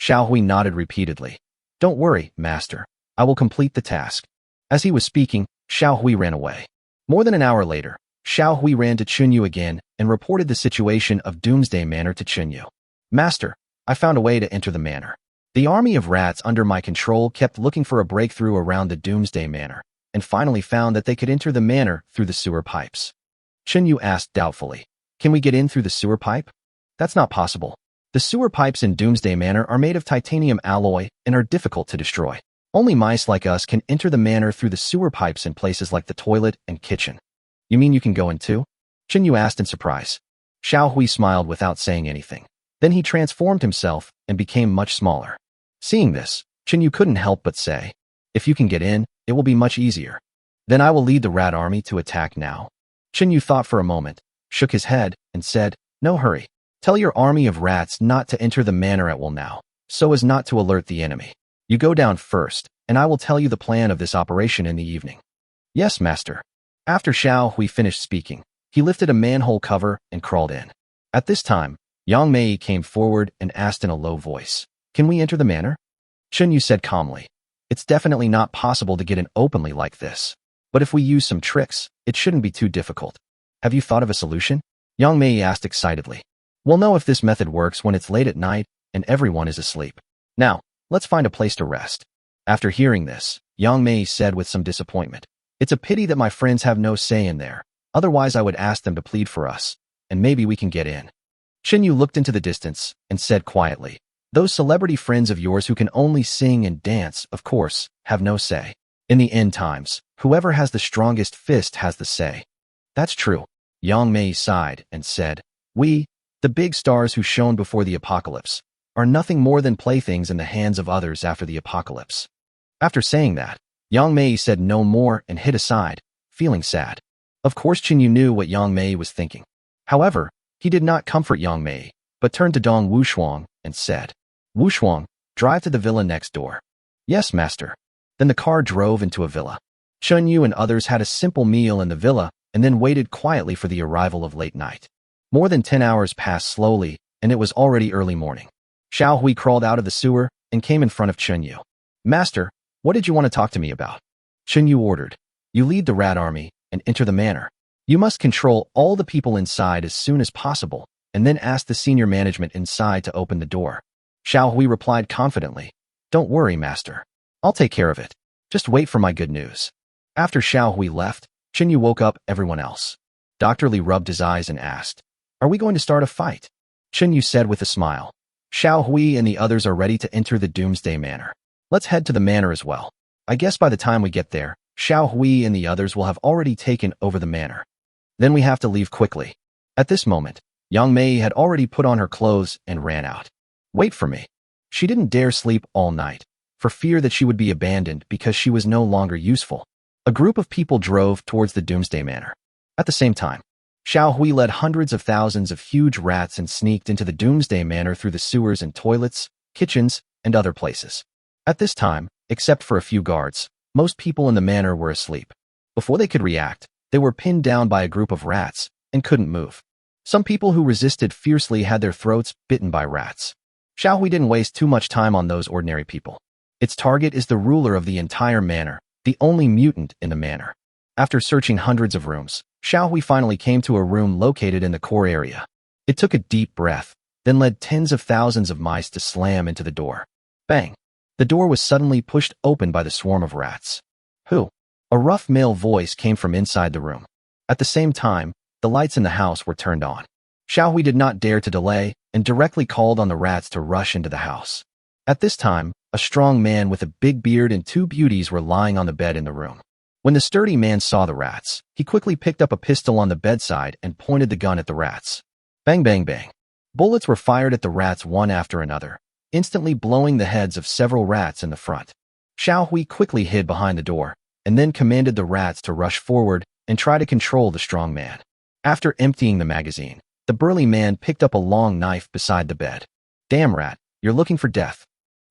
Xiao Hui nodded repeatedly. "Don't worry, master. I will complete the task." As he was speaking, Xiao Hui ran away. More than an hour later, Xiao Hui ran to Chinyu again and reported the situation of Doomsday Manor to Chinyu. "Master, I found a way to enter the manor. The army of rats under my control kept looking for a breakthrough around the Doomsday Manor, and finally found that they could enter the manor through the sewer pipes." Chinyu asked doubtfully, "Can we get in through the sewer pipe?" "That's not possible. The sewer pipes in Doomsday Manor are made of titanium alloy and are difficult to destroy. Only mice like us can enter the manor through the sewer pipes in places like the toilet and kitchen." "You mean you can go in too?" Chinyu asked in surprise. Xiao Hui smiled without saying anything. Then he transformed himself and became much smaller. Seeing this, Chinyu couldn't help but say, "If you can get in, it will be much easier. Then I will lead the rat army to attack now." Chinyu thought for a moment, shook his head, and said, "No hurry. Tell your army of rats not to enter the manor at will now, so as not to alert the enemy. You go down first, and I will tell you the plan of this operation in the evening." "Yes, master." After Xiao Hui finished speaking, he lifted a manhole cover and crawled in. At this time, Yang Mei came forward and asked in a low voice, "Can we enter the manor?" Chinyu said calmly, "It's definitely not possible to get in openly like this. But if we use some tricks, it shouldn't be too difficult. Have you thought of a solution?" Yang Mei asked excitedly. "We'll know if this method works when it's late at night and everyone is asleep. Now, let's find a place to rest." After hearing this, Yang Mei said with some disappointment, "It's a pity that my friends have no say in there. Otherwise I would ask them to plead for us, and maybe we can get in." Chinyu looked into the distance and said quietly, "Those celebrity friends of yours who can only sing and dance, of course, have no say. In the end times, whoever has the strongest fist has the say." "That's true." Yang Mei sighed and said, "We, the big stars who shone before the apocalypse, are nothing more than playthings in the hands of others after the apocalypse." After saying that, Yang Mei said no more and hid aside, feeling sad. Of course Chinyu knew what Yang Mei was thinking. However, he did not comfort Yang Mei, but turned to Dong Wushuang and said, "Wushuang, drive to the villa next door." "Yes, master." Then the car drove into a villa. Chinyu and others had a simple meal in the villa and then waited quietly for the arrival of late night. More than 10 hours passed slowly, and it was already early morning. Xiao Hui crawled out of the sewer and came in front of Chinyu. "Master, what did you want to talk to me about?" Chinyu ordered, "You lead the rat army and enter the manor. You must control all the people inside as soon as possible, and then ask the senior management inside to open the door." Xiao Hui replied confidently, "Don't worry, master. I'll take care of it. Just wait for my good news." After Xiao Hui left, Chinyu woke up everyone else. Dr. Li rubbed his eyes and asked, "Are we going to start a fight?" Chen Yu said with a smile. "Xiao Hui and the others are ready to enter the Doomsday Manor. Let's head to the manor as well. I guess by the time we get there, Xiao Hui and the others will have already taken over the manor. Then we have to leave quickly." At this moment, Yang Mei had already put on her clothes and ran out. "Wait for me." She didn't dare sleep all night, for fear that she would be abandoned because she was no longer useful. A group of people drove towards the Doomsday Manor. At the same time, Xiao Hui led hundreds of thousands of huge rats and sneaked into the Doomsday Manor through the sewers and toilets, kitchens, and other places. At this time, except for a few guards, most people in the manor were asleep. Before they could react, they were pinned down by a group of rats and couldn't move. Some people who resisted fiercely had their throats bitten by rats. Xiao Hui didn't waste too much time on those ordinary people. Its target is the ruler of the entire manor, the only mutant in the manor. After searching hundreds of rooms, Xiao Hui finally came to a room located in the core area. It took a deep breath, then led tens of thousands of mice to slam into the door. Bang! The door was suddenly pushed open by the swarm of rats. "Who?" A rough male voice came from inside the room. At the same time, the lights in the house were turned on. Xiao Hui did not dare to delay and directly called on the rats to rush into the house. At this time, a strong man with a big beard and two beauties were lying on the bed in the room. When the sturdy man saw the rats, he quickly picked up a pistol on the bedside and pointed the gun at the rats. Bang, bang, bang. Bullets were fired at the rats one after another, instantly blowing the heads of several rats in the front. Xiao Hui quickly hid behind the door, and then commanded the rats to rush forward and try to control the strong man. After emptying the magazine, the burly man picked up a long knife beside the bed. "Damn rat, you're looking for death."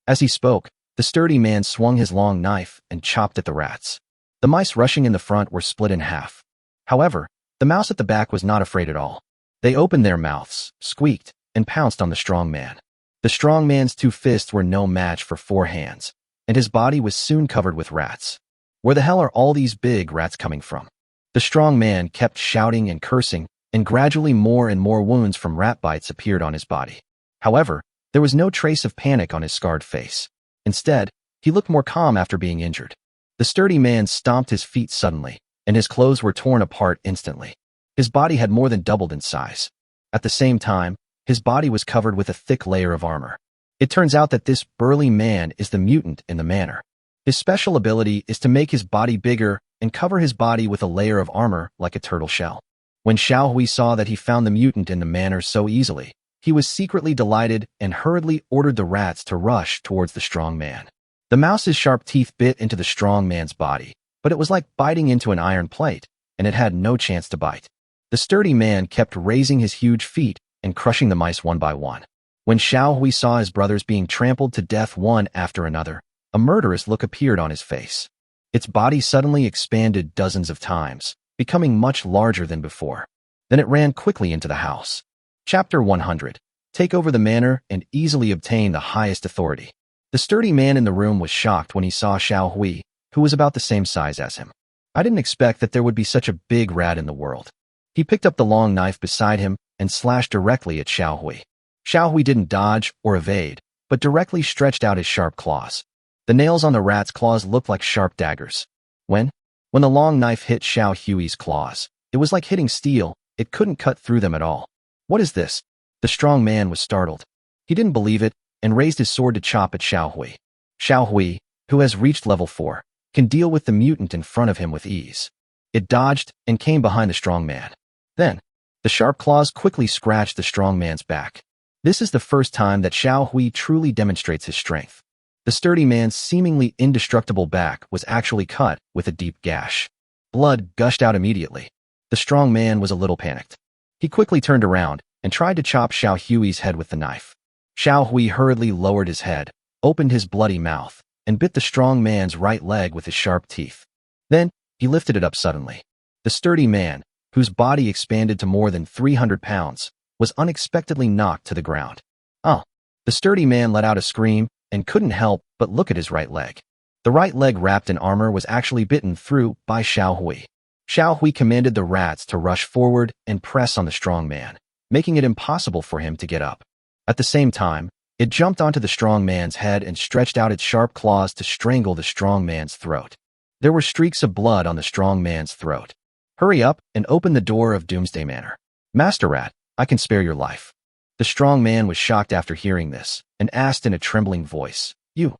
As he spoke, the sturdy man swung his long knife and chopped at the rats. The mice rushing in the front were split in half. However, the mouse at the back was not afraid at all. They opened their mouths, squeaked, and pounced on the strong man. The strong man's two fists were no match for four hands, and his body was soon covered with rats. Where the hell are all these big rats coming from? The strong man kept shouting and cursing, and gradually more and more wounds from rat bites appeared on his body. However, there was no trace of panic on his scarred face. Instead, he looked more calm after being injured. The sturdy man stomped his feet suddenly, and his clothes were torn apart instantly. His body had more than doubled in size. At the same time, his body was covered with a thick layer of armor. It turns out that this burly man is the mutant in the manor. His special ability is to make his body bigger and cover his body with a layer of armor like a turtle shell. When Xiao Hui saw that he found the mutant in the manor so easily, he was secretly delighted and hurriedly ordered the rats to rush towards the strong man. The mouse's sharp teeth bit into the strong man's body, but it was like biting into an iron plate, and it had no chance to bite. The sturdy man kept raising his huge feet and crushing the mice one by one. When Xiao Hui saw his brothers being trampled to death one after another, a murderous look appeared on his face. Its body suddenly expanded dozens of times, becoming much larger than before. Then it ran quickly into the house. Chapter 100. Take over the manor and easily obtain the highest authority. The sturdy man in the room was shocked when he saw Xiao Hui, who was about the same size as him. "I didn't expect that there would be such a big rat in the world." He picked up the long knife beside him and slashed directly at Xiao Hui. Xiao Hui didn't dodge or evade, but directly stretched out his sharp claws. The nails on the rat's claws looked like sharp daggers. When the long knife hit Xiao Hui's claws, it was like hitting steel. It couldn't cut through them at all. "What is this?" The strong man was startled. He didn't believe it and raised his sword to chop at Xiao Hui. Xiao Hui, who has reached level 4, can deal with the mutant in front of him with ease. It dodged and came behind the strong man. Then, the sharp claws quickly scratched the strong man's back. This is the first time that Xiao Hui truly demonstrates his strength. The sturdy man's seemingly indestructible back was actually cut with a deep gash. Blood gushed out immediately. The strong man was a little panicked. He quickly turned around and tried to chop Xiao Hui's head with the knife. Xiao Hui hurriedly lowered his head, opened his bloody mouth, and bit the strong man's right leg with his sharp teeth. Then, he lifted it up suddenly. The sturdy man, whose body expanded to more than 300 pounds, was unexpectedly knocked to the ground. "Oh!" The sturdy man let out a scream and couldn't help but look at his right leg. The right leg wrapped in armor was actually bitten through by Xiao Hui. Xiao Hui commanded the rats to rush forward and press on the strong man, making it impossible for him to get up. At the same time, it jumped onto the strong man's head and stretched out its sharp claws to strangle the strong man's throat. There were streaks of blood on the strong man's throat. Hurry up and open the door of Doomsday Manor. Master Rat, I can spare your life. The strong man was shocked after hearing this and asked in a trembling voice, You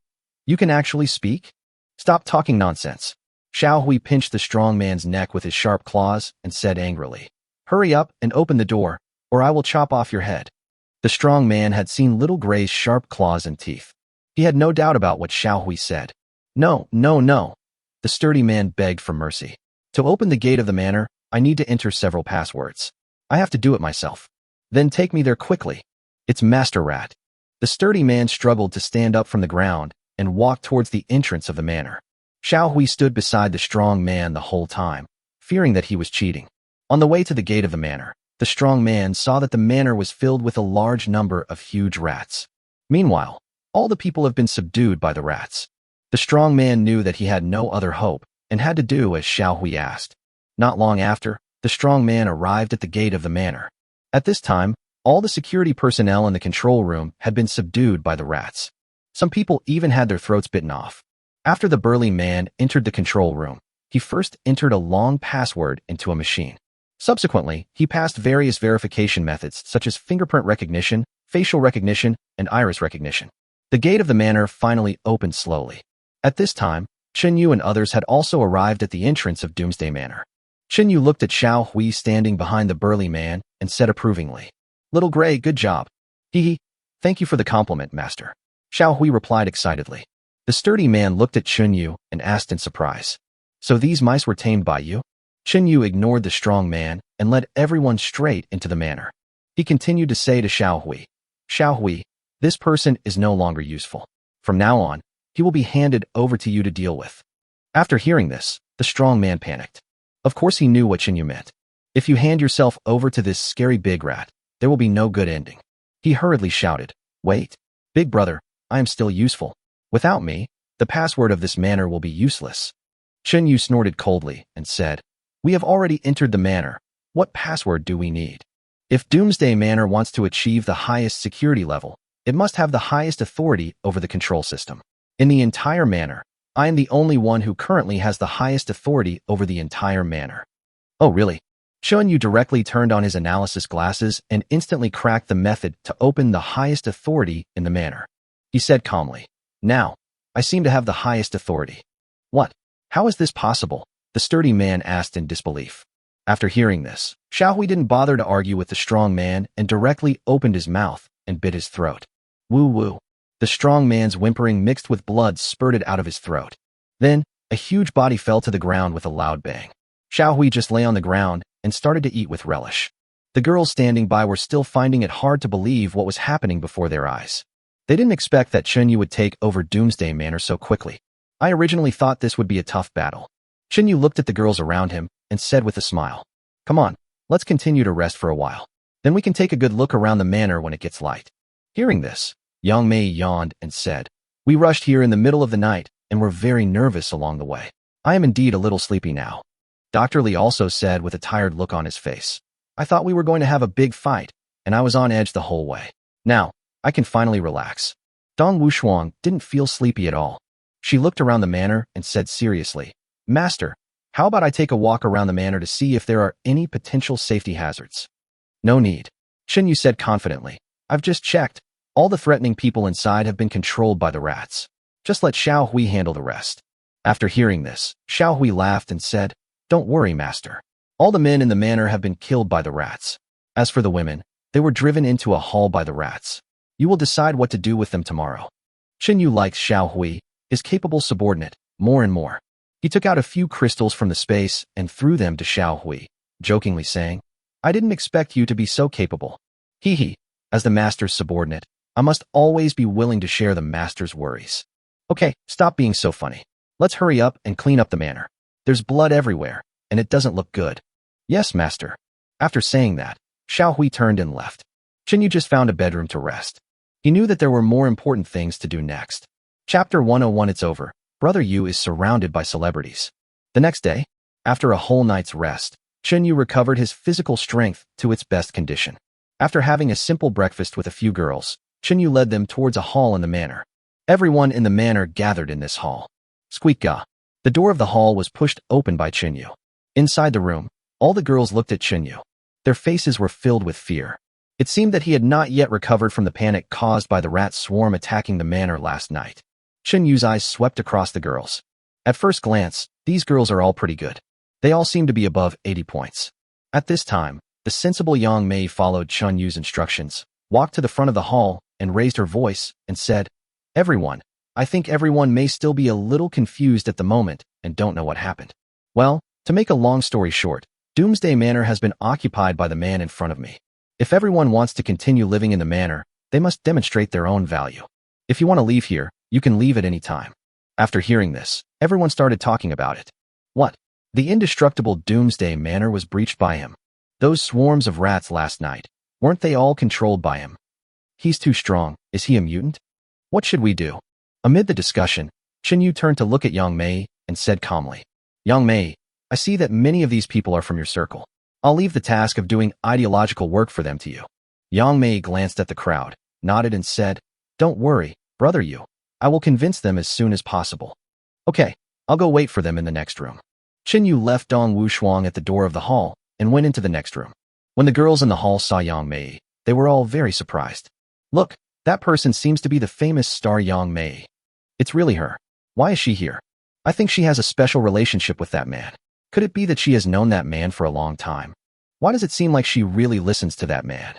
can actually speak? Stop talking nonsense. Xiao Hui pinched the strong man's neck with his sharp claws and said angrily, Hurry up and open the door, or I will chop off your head. The strong man had seen Little Gray's sharp claws and teeth. He had no doubt about what Xiao Hui said. No, no, no. The sturdy man begged for mercy. To open the gate of the manor, I need to enter several passwords. I have to do it myself. Then take me there quickly. It's Master Rat. The sturdy man struggled to stand up from the ground and walked towards the entrance of the manor. Xiao Hui stood beside the strong man the whole time, fearing that he was cheating. On the way to the gate of the manor, the strong man saw that the manor was filled with a large number of huge rats. Meanwhile, all the people have been subdued by the rats. The strong man knew that he had no other hope and had to do as Xiao Hui asked. Not long after, the strong man arrived at the gate of the manor. At this time, all the security personnel in the control room had been subdued by the rats. Some people even had their throats bitten off. After the burly man entered the control room, he first entered a long password into a machine. Subsequently, he passed various verification methods such as fingerprint recognition, facial recognition, and iris recognition. The gate of the manor finally opened slowly. At this time, Chen Yu and others had also arrived at the entrance of Doomsday Manor. Chen Yu looked at Xiao Hui standing behind the burly man and said approvingly, Little Gray, good job. Hee. Thank you for the compliment, Master. Xiao Hui replied excitedly. The sturdy man looked at Chen Yu and asked in surprise, So these mice were tamed by you? Chen Yu ignored the strong man and led everyone straight into the manor. He continued to say to Xiao Hui, this person is no longer useful. From now on, he will be handed over to you to deal with. After hearing this, the strong man panicked. Of course he knew what Chen Yu meant. If you hand yourself over to this scary big rat, there will be no good ending. He hurriedly shouted, Wait, big brother, I am still useful. Without me, the password of this manor will be useless. Chen Yu snorted coldly and said, We have already entered the manor. What password do we need? If Doomsday Manor wants to achieve the highest security level, it must have the highest authority over the control system. In the entire manor, I am the only one who currently has the highest authority over the entire manor. Oh, really? Chen Yu directly turned on his analysis glasses and instantly cracked the method to open the highest authority in the manor. He said calmly, Now, I seem to have the highest authority. What? How is this possible? The sturdy man asked in disbelief. After hearing this, Xiao Hui didn't bother to argue with the strong man and directly opened his mouth and bit his throat. Woo woo. The strong man's whimpering mixed with blood spurted out of his throat. Then, a huge body fell to the ground with a loud bang. Xiao Hui just lay on the ground and started to eat with relish. The girls standing by were still finding it hard to believe what was happening before their eyes. They didn't expect that Chen Yu would take over Doomsday Manor so quickly. I originally thought this would be a tough battle. Chen Yu looked at the girls around him and said with a smile, Come on, let's continue to rest for a while. Then we can take a good look around the manor when it gets light. Hearing this, Yang Mei yawned and said, We rushed here in the middle of the night and were very nervous along the way. I am indeed a little sleepy now. Dr. Li also said with a tired look on his face, I thought we were going to have a big fight, and I was on edge the whole way. Now, I can finally relax. Dong Wushuang didn't feel sleepy at all. She looked around the manor and said seriously, Master, how about I take a walk around the manor to see if there are any potential safety hazards? No need. Chen Yu said confidently, I've just checked. All the threatening people inside have been controlled by the rats. Just let Xiao Hui handle the rest. After hearing this, Xiao Hui laughed and said, Don't worry, Master. All the men in the manor have been killed by the rats. As for the women, they were driven into a hall by the rats. You will decide what to do with them tomorrow. Chen Yu likes Xiao Hui, his capable subordinate, more and more. He took out a few crystals from the space and threw them to Xiao Hui, jokingly saying, I didn't expect you to be so capable. Hee. As the master's subordinate, I must always be willing to share the master's worries. Okay, stop being so funny. Let's hurry up and clean up the manor. There's blood everywhere, and it doesn't look good. Yes, master. After saying that, Xiao Hui turned and left. Chen Yu just found a bedroom to rest. He knew that there were more important things to do next. Chapter 101 It's over. Brother Yu is surrounded by celebrities. The next day, after a whole night's rest, Chen Yu recovered his physical strength to its best condition. After having a simple breakfast with a few girls, Chen Yu led them towards a hall in the manor. Everyone in the manor gathered in this hall. Squeak-ga. The door of the hall was pushed open by Chen Yu. Inside the room, All the girls looked at Chunyu. Their faces were filled with fear. It seemed that he had not yet recovered from the panic caused by the rat swarm attacking the manor last night. Chunyu's eyes swept across the girls. At first glance, these girls are all pretty good. They all seem to be above 80 points. At this time, the sensible Yang Mei followed Chunyu's instructions, walked to the front of the hall, and raised her voice, and said, "Everyone, I think everyone may still be a little confused at the moment and don't know what happened. Well, to make a long story short, Doomsday Manor has been occupied by the man in front of me. If everyone wants to continue living in the manor, they must demonstrate their own value. If you want to leave here, you can leave at any time." After hearing this, everyone started talking about it. What? The indestructible Doomsday Manor was breached by him. Those swarms of rats last night, weren't they all controlled by him? He's too strong. Is he a mutant? What should we do? Amid the discussion, Chunyu turned to look at Yang Mei and said calmly, "Yang Mei, I see that many of these people are from your circle. I'll leave the task of doing ideological work for them to you." Yang Mei glanced at the crowd, nodded and said, "Don't worry, brother Yu. I will convince them as soon as possible." "Okay, I'll go wait for them in the next room." Chunyu left Dong Wushuang at the door of the hall and went into the next room. When the girls in the hall saw Yang Mei, they were all very surprised. "Look, that person seems to be the famous star Yang Mei. It's really her. Why is she here? I think she has a special relationship with that man. Could it be that she has known that man for a long time? Why does it seem like she really listens to that man?"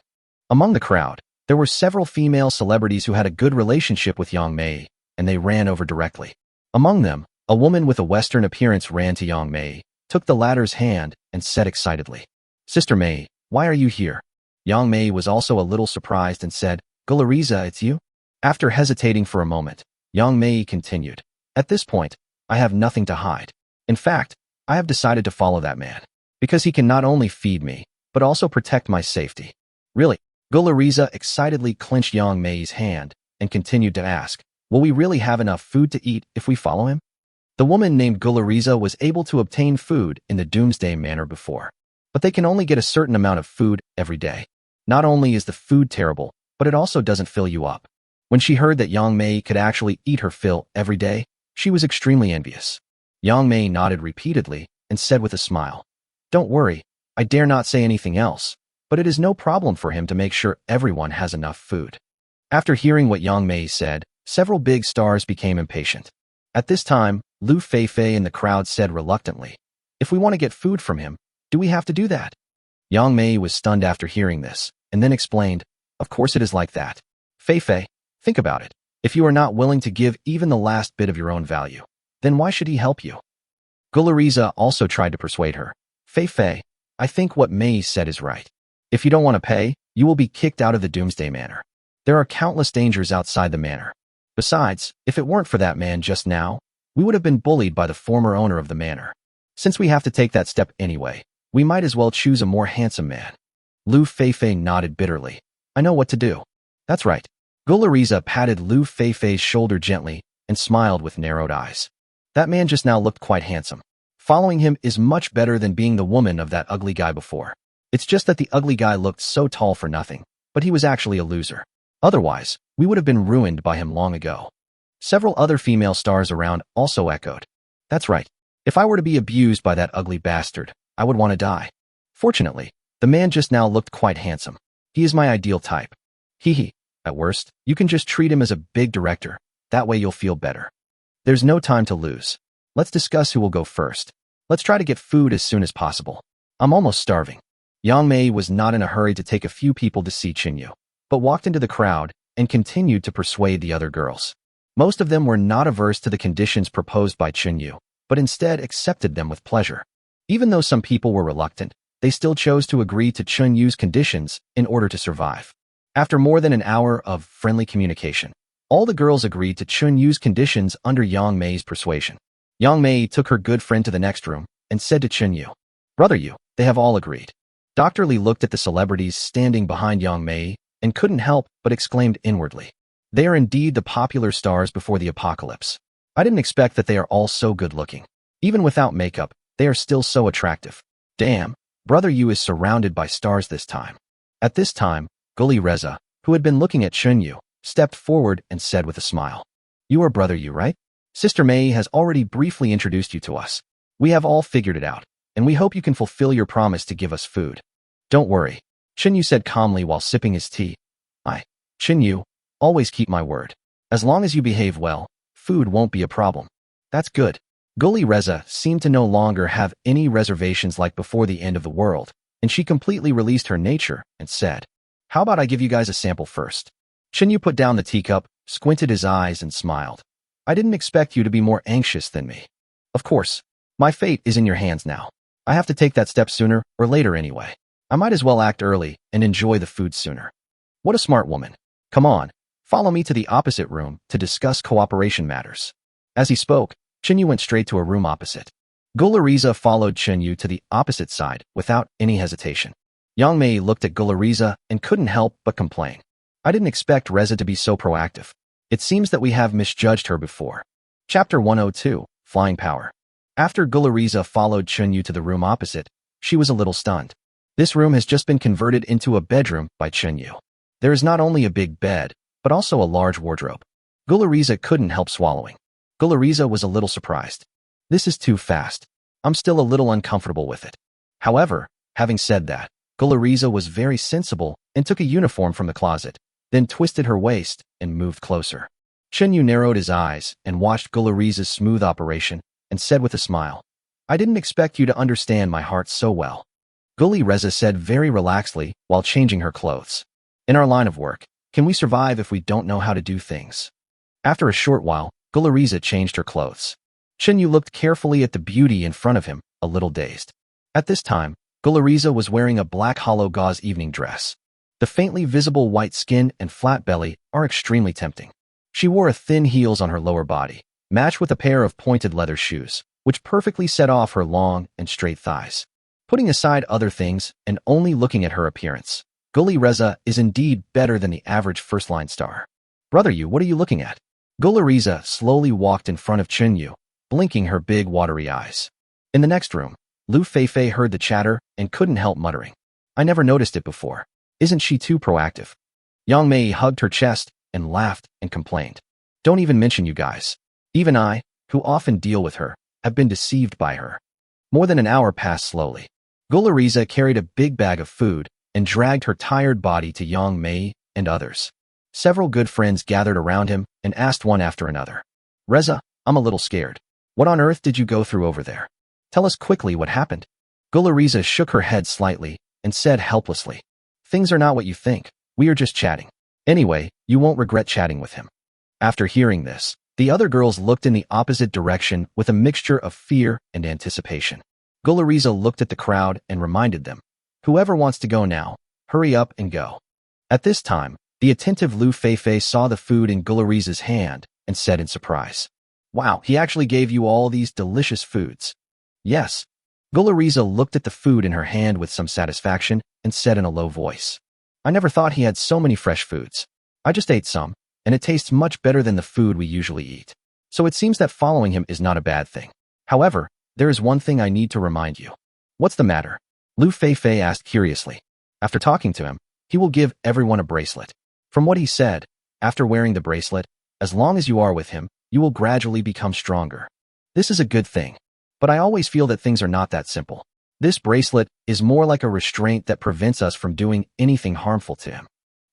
Among the crowd, there were several female celebrities who had a good relationship with Yang Mei, and they ran over directly. Among them, a woman with a Western appearance ran to Yang Mei, took the latter's hand, and said excitedly, "Sister Mei, why are you here?" Yang Mei was also a little surprised and said, "Gulariza, it's you?" After hesitating for a moment, Yang Mei continued, "At this point, I have nothing to hide. In fact, I have decided to follow that man, because he can not only feed me, but also protect my safety." "Really?" Gulariza excitedly clenched Yang Mei's hand and continued to ask, "Will we really have enough food to eat if we follow him?" The woman named Gulariza was able to obtain food in the Doomsday Manor before, but they can only get a certain amount of food every day. Not only is the food terrible, but it also doesn't fill you up. When she heard that Yang Mei could actually eat her fill every day, she was extremely envious. Yang Mei nodded repeatedly and said with a smile, "Don't worry, I dare not say anything else, but it is no problem for him to make sure everyone has enough food." After hearing what Yang Mei said, several big stars became impatient. At this time, Lu Feifei in the crowd said reluctantly, "If we want to get food from him, do we have to do that?" Yang Mei was stunned after hearing this, and then explained, "Of course it is like that. Feifei, think about it. If you are not willing to give even the last bit of your own value, then why should he help you?" Gulariza also tried to persuade her. "Feifei, I think what Mei said is right. If you don't want to pay, you will be kicked out of the Doomsday Manor. There are countless dangers outside the manor. Besides, if it weren't for that man just now, we would have been bullied by the former owner of the manor. Since we have to take that step anyway, we might as well choose a more handsome man." Lu Feifei nodded bitterly. "I know what to do." "That's right." Gulariza patted Lu Feifei's shoulder gently and smiled with narrowed eyes. "That man just now looked quite handsome. Following him is much better than being the woman of that ugly guy before. It's just that the ugly guy looked so tall for nothing, but he was actually a loser. Otherwise, we would have been ruined by him long ago." Several other female stars around also echoed, "That's right. If I were to be abused by that ugly bastard, I would want to die. Fortunately, the man just now looked quite handsome. He is my ideal type. Hee hee. At worst, you can just treat him as a big director. That way you'll feel better. There's no time to lose. Let's discuss who will go first. Let's try to get food as soon as possible. I'm almost starving." Yang Mei was not in a hurry to take a few people to see Chunyu, but walked into the crowd and continued to persuade the other girls. Most of them were not averse to the conditions proposed by Chunyu, but instead accepted them with pleasure. Even though some people were reluctant, they still chose to agree to Chunyu's conditions in order to survive. After more than an hour of friendly communication, all the girls agreed to Chunyu's conditions under Yang Mei's persuasion. Yang Mei took her good friend to the next room and said to Chunyu, "Brother Yu, they have all agreed." Dr. Li looked at the celebrities standing behind Yang Mei and couldn't help but exclaimed inwardly, "They are indeed the popular stars before the apocalypse. I didn't expect that they are all so good-looking. Even without makeup, they are still so attractive. Damn, Brother Yu is surrounded by stars this time." At this time, Guli Reza, who had been looking at Chunyu, stepped forward and said with a smile, "You are Brother Yu, right? Sister Mei has already briefly introduced you to us. We have all figured it out. and we hope you can fulfill your promise to give us food. Don't worry, Chinyu said calmly while sipping his tea. Chinyu, always keep my word. As long as you behave well, food won't be a problem. That's good. Gully Reza seemed to no longer have any reservations like before the end of the world, and she completely released her nature and said, "How about I give you guys a sample first?" Chinyu put down the teacup, squinted his eyes, and smiled. "I didn't expect you to be more anxious than me. Of course, my fate is in your hands now. I have to take that step sooner or later anyway. I might as well act early and enjoy the food sooner." What a smart woman. Come on, follow me to the opposite room to discuss cooperation matters. As he spoke, Chinyu went straight to a room opposite. Gulariza followed Chinyu to the opposite side without any hesitation. Yang Mei looked at Gulariza and couldn't help but complain. "I didn't expect Reza to be so proactive. It seems that we have misjudged her before." Chapter 102, Flying Power. After Gulariza followed Chinyu to the room opposite, she was a little stunned. This room has just been converted into a bedroom by Chinyu. There is not only a big bed, but also a large wardrobe. Gulariza couldn't help swallowing. Gulariza was a little surprised. "This is too fast. I'm still a little uncomfortable with it." However, having said that, Gulariza was very sensible and took a uniform from the closet, then twisted her waist and moved closer. Chinyu narrowed his eyes and watched Gulariza's smooth operation and said with a smile, "I didn't expect you to understand my heart so well." Gulariza said very relaxedly while changing her clothes. "In our line of work, can we survive if we don't know how to do things?" After a short while, Gulariza changed her clothes. Chinyu looked carefully at the beauty in front of him, a little dazed. At this time, Gulariza was wearing a black hollow gauze evening dress. The faintly visible white skin and flat belly are extremely tempting. She wore a thin heels on her lower body, matched with a pair of pointed leather shoes, which perfectly set off her long and straight thighs. Putting aside other things and only looking at her appearance, Gulariza is indeed better than the average first-line star. "Brother, what are you looking at?" Gulariza slowly walked in front of Chinyu, blinking her big watery eyes. In the next room, Lu Feifei heard the chatter and couldn't help muttering, "I never noticed it before. Isn't she too proactive?" Yang Mei hugged her chest and laughed and complained, "Don't even mention you guys. Even I, who often deal with her, have been deceived by her." More than an hour passed slowly. Gulariza carried a big bag of food and dragged her tired body to Yang Mei and others. Several good friends gathered around him and asked one after another, "Reza, I'm a little scared. What on earth did you go through over there? Tell us quickly what happened." Gulariza shook her head slightly and said helplessly, "Things are not what you think. We are just chatting. Anyway, you won't regret chatting with him." After hearing this, the other girls looked in the opposite direction with a mixture of fear and anticipation. Gulariza looked at the crowd and reminded them, "Whoever wants to go now, hurry up and go." At this time, the attentive Lu Feifei saw the food in Gulariza's hand and said in surprise, "Wow, he actually gave you all these delicious foods." "Yes." Gulariza looked at the food in her hand with some satisfaction and said in a low voice, "I never thought he had so many fresh foods. I just ate some, and it tastes much better than the food we usually eat. So it seems that following him is not a bad thing. However, there is one thing I need to remind you." "What's the matter?" Lu Feifei asked curiously. After talking to him, he will give everyone a bracelet. From what he said, after wearing the bracelet, as long as you are with him, you will gradually become stronger. This is a good thing. But I always feel that things are not that simple. This bracelet is more like a restraint that prevents us from doing anything harmful to him.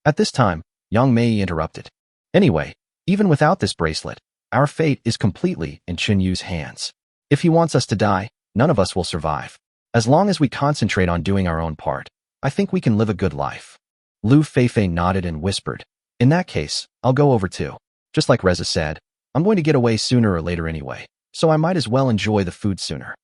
At this time, Yang Mei interrupted. "Anyway, even without this bracelet, our fate is completely in Chinyu's hands. If he wants us to die, none of us will survive. As long as we concentrate on doing our own part, I think we can live a good life." Lu Feifei nodded and whispered, "In that case, I'll go over too. Just like Reza said, I'm going to get away sooner or later anyway, so I might as well enjoy the food sooner."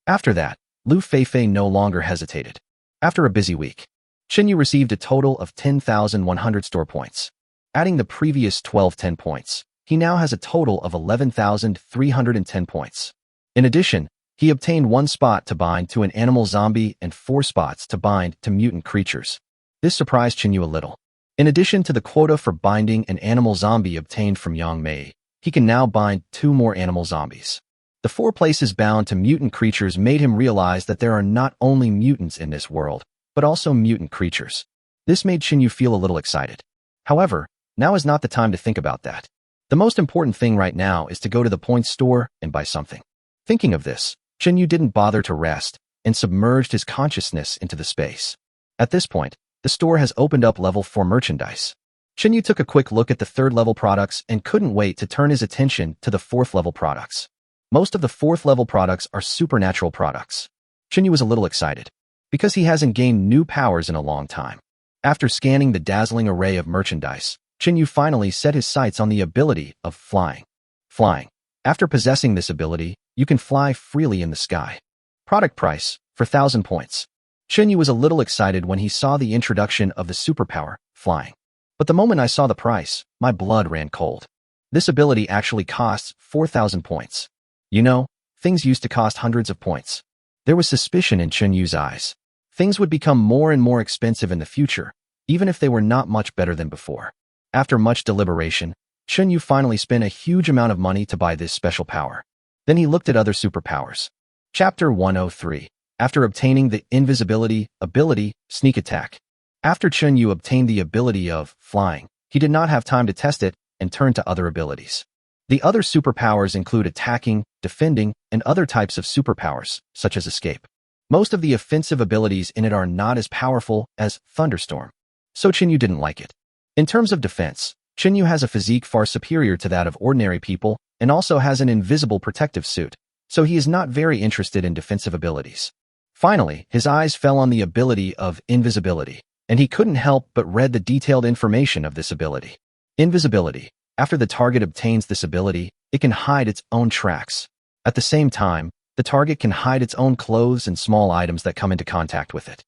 After that, Lu Feifei no longer hesitated. After a busy week, Chinyu received a total of 10,100 store points. Adding the previous 12 points, he now has a total of 11,310 points. In addition, he obtained 1 spot to bind to an animal zombie and 4 spots to bind to mutant creatures. This surprised Chinyu a little. In addition to the quota for binding an animal zombie obtained from Yang Mei, he can now bind 2 more animal zombies. The 4 places bound to mutant creatures made him realize that there are not only mutants in this world, but also mutant creatures. This made Chinyu feel a little excited. However, now is not the time to think about that. The most important thing right now is to go to the points store and buy something. Thinking of this, Chinyu didn't bother to rest and submerged his consciousness into the space. At this point, the store has opened up level 4 merchandise. Chinyu took a quick look at the 3rd level products and couldn't wait to turn his attention to the 4th level products. Most of the 4th level products are supernatural products. Chinyu was a little excited, because he hasn't gained new powers in a long time. After scanning the dazzling array of merchandise, Chinyu finally set his sights on the ability of flying. Flying. After possessing this ability, you can fly freely in the sky. Product price, for 1,000 points. Chinyu was a little excited when he saw the introduction of the superpower, flying. But the moment I saw the price, my blood ran cold. This ability actually costs 4,000 points. You know, things used to cost hundreds of points. There was suspicion in Chinyu's eyes. Things would become more and more expensive in the future, even if they were not much better than before. After much deliberation, Chinyu finally spent a huge amount of money to buy this special power. Then he looked at other superpowers. Chapter 103. After obtaining the invisibility ability, sneak attack. After Chinyu obtained the ability of flying, he did not have time to test it and turned to other abilities. The other superpowers include attacking, defending, and other types of superpowers, such as escape. Most of the offensive abilities in it are not as powerful as Thunderstorm, so Chinyu didn't like it. In terms of defense, Chinyu has a physique far superior to that of ordinary people and also has an invisible protective suit, so he is not very interested in defensive abilities. Finally, his eyes fell on the ability of invisibility, and he couldn't help but read the detailed information of this ability. Invisibility. After the target obtains this ability, it can hide its own tracks. At the same time, the target can hide its own clothes and small items that come into contact with it.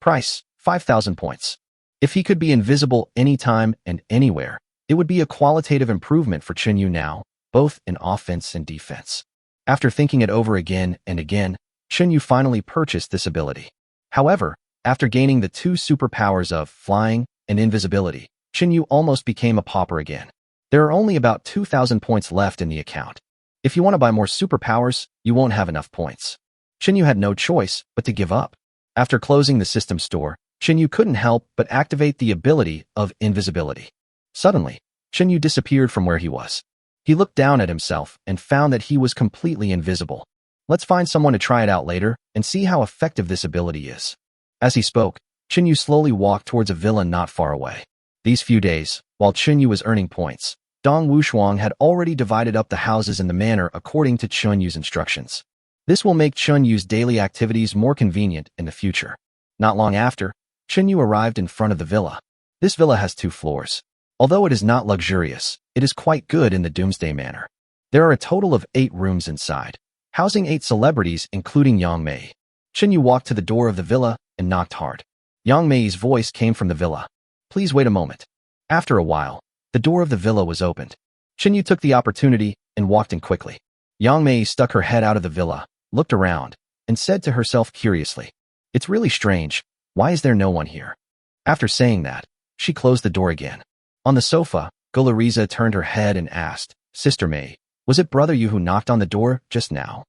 Price, 5,000 points. If he could be invisible anytime and anywhere, it would be a qualitative improvement for Chinyu now, both in offense and defense. After thinking it over again and again, Chinyu finally purchased this ability. However, after gaining the 2 superpowers of flying and invisibility, Chinyu almost became a pauper again. There are only about 2,000 points left in the account. If you want to buy more superpowers, you won't have enough points. Chinyu had no choice but to give up. After closing the system store, Chinyu couldn't help but activate the ability of invisibility. Suddenly, Chinyu disappeared from where he was. He looked down at himself and found that he was completely invisible. Let's find someone to try it out later and see how effective this ability is. As he spoke, Chinyu slowly walked towards a villa not far away. These few days, while Chinyu was earning points, Dong Wushuang had already divided up the houses in the manner according to Chinyu's instructions. This will make Chinyu's daily activities more convenient in the future. Not long after, Chinyu arrived in front of the villa. This villa has 2 floors. Although it is not luxurious, it is quite good in the Doomsday manner. There are a total of 8 rooms inside, housing 8 celebrities including Yang Mei. Chinyu walked to the door of the villa and knocked hard. Yang Mei's voice came from the villa. Please wait a moment. After a while, the door of the villa was opened. Chinyu took the opportunity and walked in quickly. Yang Mei stuck her head out of the villa, looked around, and said to herself curiously, "It's really strange. Why is there no one here?" After saying that, she closed the door again. On the sofa, Golariza turned her head and asked, "Sister Mei, was it Brother Yu who knocked on the door just now?"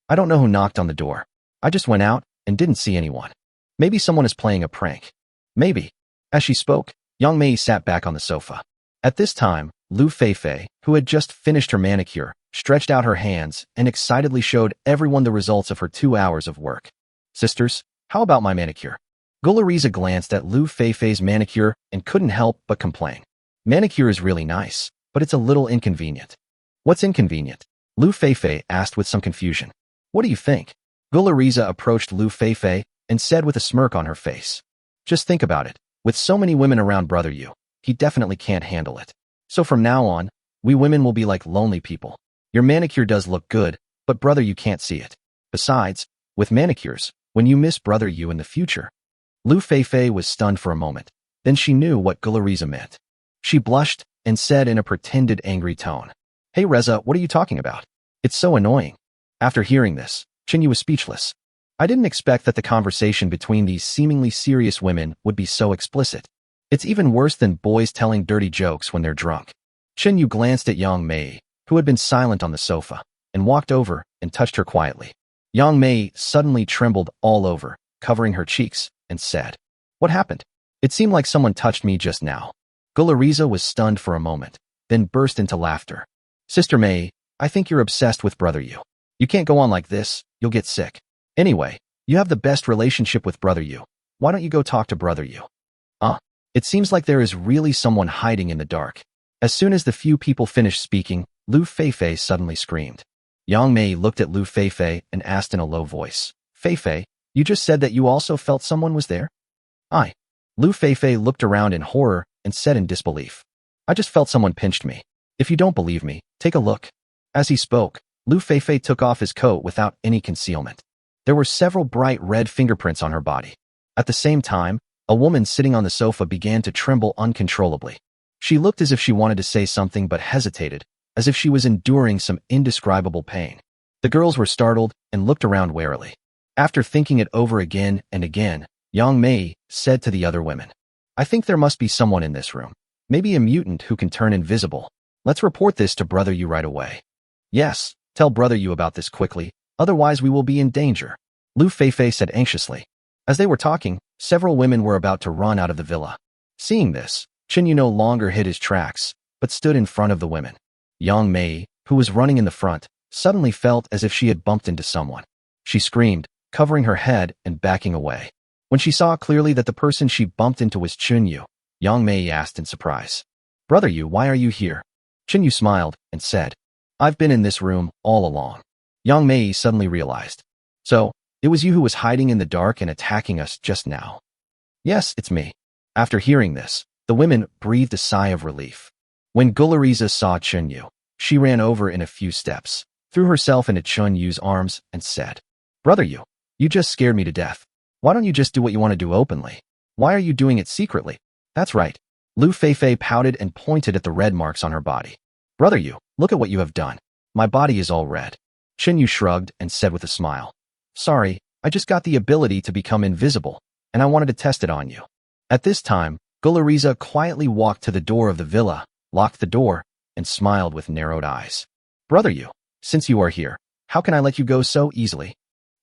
"I don't know who knocked on the door. I just went out and didn't see anyone. Maybe someone is playing a prank. Maybe." As she spoke, Yang Mei sat back on the sofa. At this time, Lu Feifei, who had just finished her manicure, stretched out her hands and excitedly showed everyone the results of her 2 hours of work. "Sisters, how about my manicure?" Golariza glanced at Lu Feifei's manicure and couldn't help but complain. "Manicure is really nice, but it's a little inconvenient." "What's inconvenient?" Lu Feifei asked with some confusion. "What do you think?" Golariza approached Lu Feifei and said with a smirk on her face. "Just think about it. With so many women around Brother Yu, he definitely can't handle it. So from now on, we women will be like lonely people. Your manicure does look good, but Brother Yu can't see it. Besides, with manicures, when you miss Brother Yu in the future." Lu Feifei was stunned for a moment. Then she knew what Golariza meant. She blushed and said in a pretended angry tone, "Hey Reza, what are you talking about? It's so annoying." After hearing this, Chinyu was speechless. I didn't expect that the conversation between these seemingly serious women would be so explicit. It's even worse than boys telling dirty jokes when they're drunk. Chinyu glanced at Yang Mei, who had been silent on the sofa, and walked over and touched her quietly. Yang Mei suddenly trembled all over, covering her cheeks, and said, "What happened? It seemed like someone touched me just now." Golariza was stunned for a moment, then burst into laughter. "Sister Mei, I think you're obsessed with Brother Yu. You can't go on like this, you'll get sick. Anyway, You have the best relationship with Brother Yu. Why don't you go talk to Brother Yu? It seems like there is really someone hiding in the dark. As soon as the few people finished speaking, Lu Feifei suddenly screamed. Yang Mei looked at Lu Feifei and asked in a low voice, Feifei, you just said that you also felt someone was there? I. Lu Feifei looked around in horror and said in disbelief, I just felt someone pinched me. If you don't believe me, take a look. As he spoke, Lu Feifei took off his coat without any concealment. There were several bright red fingerprints on her body. At the same time, a woman sitting on the sofa began to tremble uncontrollably. She looked as if she wanted to say something but hesitated, as if she was enduring some indescribable pain. The girls were startled and looked around warily. After thinking it over again and again, Yang Mei said to the other women, I think there must be someone in this room. Maybe a mutant who can turn invisible. Let's report this to Brother Yu right away. Yes, tell Brother Yu about this quickly, otherwise we will be in danger, Lu Feifei said anxiously. As they were talking, several women were about to run out of the villa. Seeing this, Chen Yu no longer hid his tracks, but stood in front of the women. Yang Mei, who was running in the front, suddenly felt as if she had bumped into someone. She screamed, covering her head and backing away. When she saw clearly that the person she bumped into was Chen Yu, Yang Mei asked in surprise, Brother Yu, why are you here? Chen Yu smiled and said, I've been in this room all along. Yang Mei suddenly realized. So, it was you who was hiding in the dark and attacking us just now. Yes, it's me. After hearing this, the women breathed a sigh of relief. When Gulariza saw Chen Yu, she ran over in a few steps, threw herself into Chen Yu's arms and said, Brother Yu, you just scared me to death. Why don't you just do what you want to do openly? Why are you doing it secretly? That's right. Lu Feifei pouted and pointed at the red marks on her body. Brother Yu, look at what you have done. My body is all red. Chen Yu shrugged and said with a smile, Sorry, I just got the ability to become invisible, and I wanted to test it on you. At this time, Gulariza quietly walked to the door of the villa, locked the door, and smiled with narrowed eyes. Brother Yu, since you are here, how can I let you go so easily?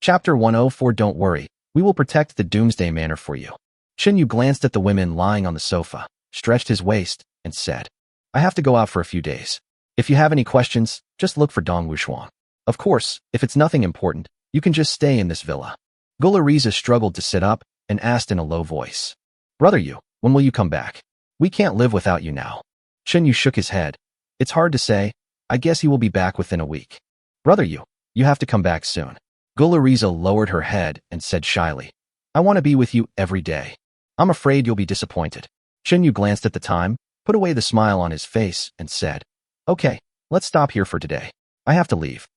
Chapter 104 Don't worry, we will protect the Doomsday Manor for you. Chen Yu glanced at the women lying on the sofa, stretched his waist, and said, I have to go out for a few days. If you have any questions, just look for Dong Wushuang. Of course, if it's nothing important, you can just stay in this villa. Gulariza struggled to sit up and asked in a low voice, Brother Yu, when will you come back? We can't live without you now. Chen Yu shook his head. It's hard to say. I guess he will be back within a week. Brother Yu, you have to come back soon. Gulariza lowered her head and said shyly, I want to be with you every day. I'm afraid you'll be disappointed. Chen Yu glanced at the time, put away the smile on his face, and said, Okay, let's stop here for today. I have to leave.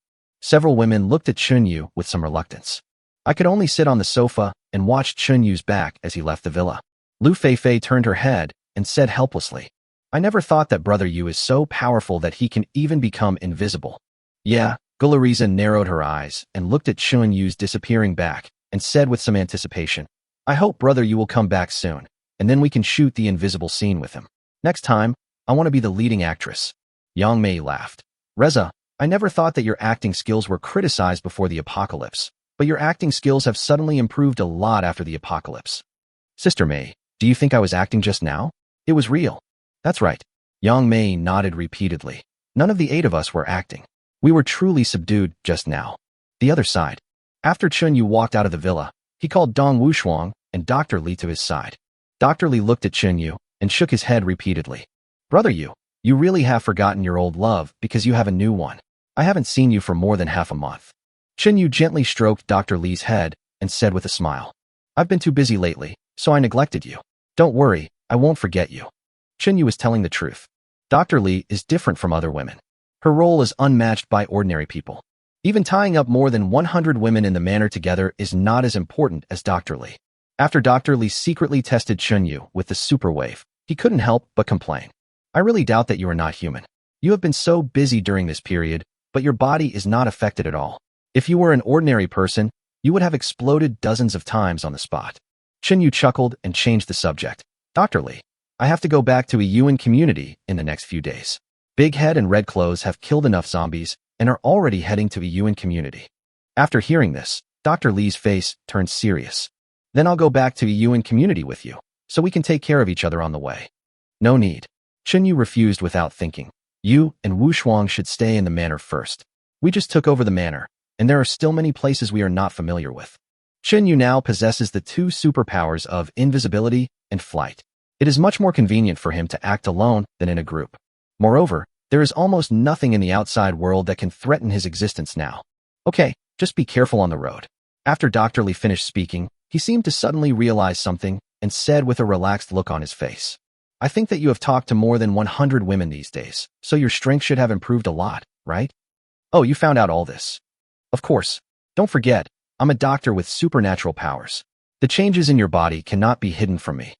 Several women looked at Chen Yu with some reluctance. I could only sit on the sofa and watch Chen Yu's back as he left the villa. Lu Feifei turned her head and said helplessly, I never thought that Brother Yu is so powerful that he can even become invisible. Yeah, Gulariza narrowed her eyes and looked at Chen Yu's disappearing back and said with some anticipation, I hope Brother Yu will come back soon, and then we can shoot the invisible scene with him. Next time, I want to be the leading actress. Yang Mei laughed. Reza, I never thought that your acting skills were criticized before the apocalypse, but your acting skills have suddenly improved a lot after the apocalypse. Sister Mei, do you think I was acting just now? It was real. That's right. Yang Mei nodded repeatedly. None of the 8 of us were acting. We were truly subdued just now. The other side. After Chen Yu walked out of the villa, he called Dong Wushuang and Dr. Li to his side. Dr. Li looked at Chen Yu and shook his head repeatedly. Brother Yu, you really have forgotten your old love because you have a new one. I haven't seen you for more than half a month. Chen Yu gently stroked Dr. Li's head and said with a smile, I've been too busy lately, so I neglected you. Don't worry, I won't forget you. Chen Yu was telling the truth. Dr. Li is different from other women. Her role is unmatched by ordinary people. Even tying up more than 100 women in the manor together is not as important as Dr. Li. After Dr. Li secretly tested Chen Yu with the super wave, he couldn't help but complain. I really doubt that you are not human. You have been so busy during this period, but your body is not affected at all. If you were an ordinary person, you would have exploded dozens of times on the spot. Chen Yu chuckled and changed the subject. Dr. Li, I have to go back to a Yuan community in the next few days. Big Head and Red Clothes have killed enough zombies and are already heading to a Yuan community. After hearing this, Dr. Li's face turned serious. Then I'll go back to a Yuan community with you, so we can take care of each other on the way. No need. Chen Yu refused without thinking. You and Wu Shuang should stay in the manor first. We just took over the manor, and there are still many places we are not familiar with. Yu now possesses the two superpowers of invisibility and flight. It is much more convenient for him to act alone than in a group. Moreover, there is almost nothing in the outside world that can threaten his existence now. Okay, just be careful on the road. After Dr. Lee finished speaking, he seemed to suddenly realize something and said with a relaxed look on his face, I think that you have talked to more than 100 women these days, so your strength should have improved a lot, right? Oh, you found out all this. Of course. Don't forget, I'm a doctor with supernatural powers. The changes in your body cannot be hidden from me.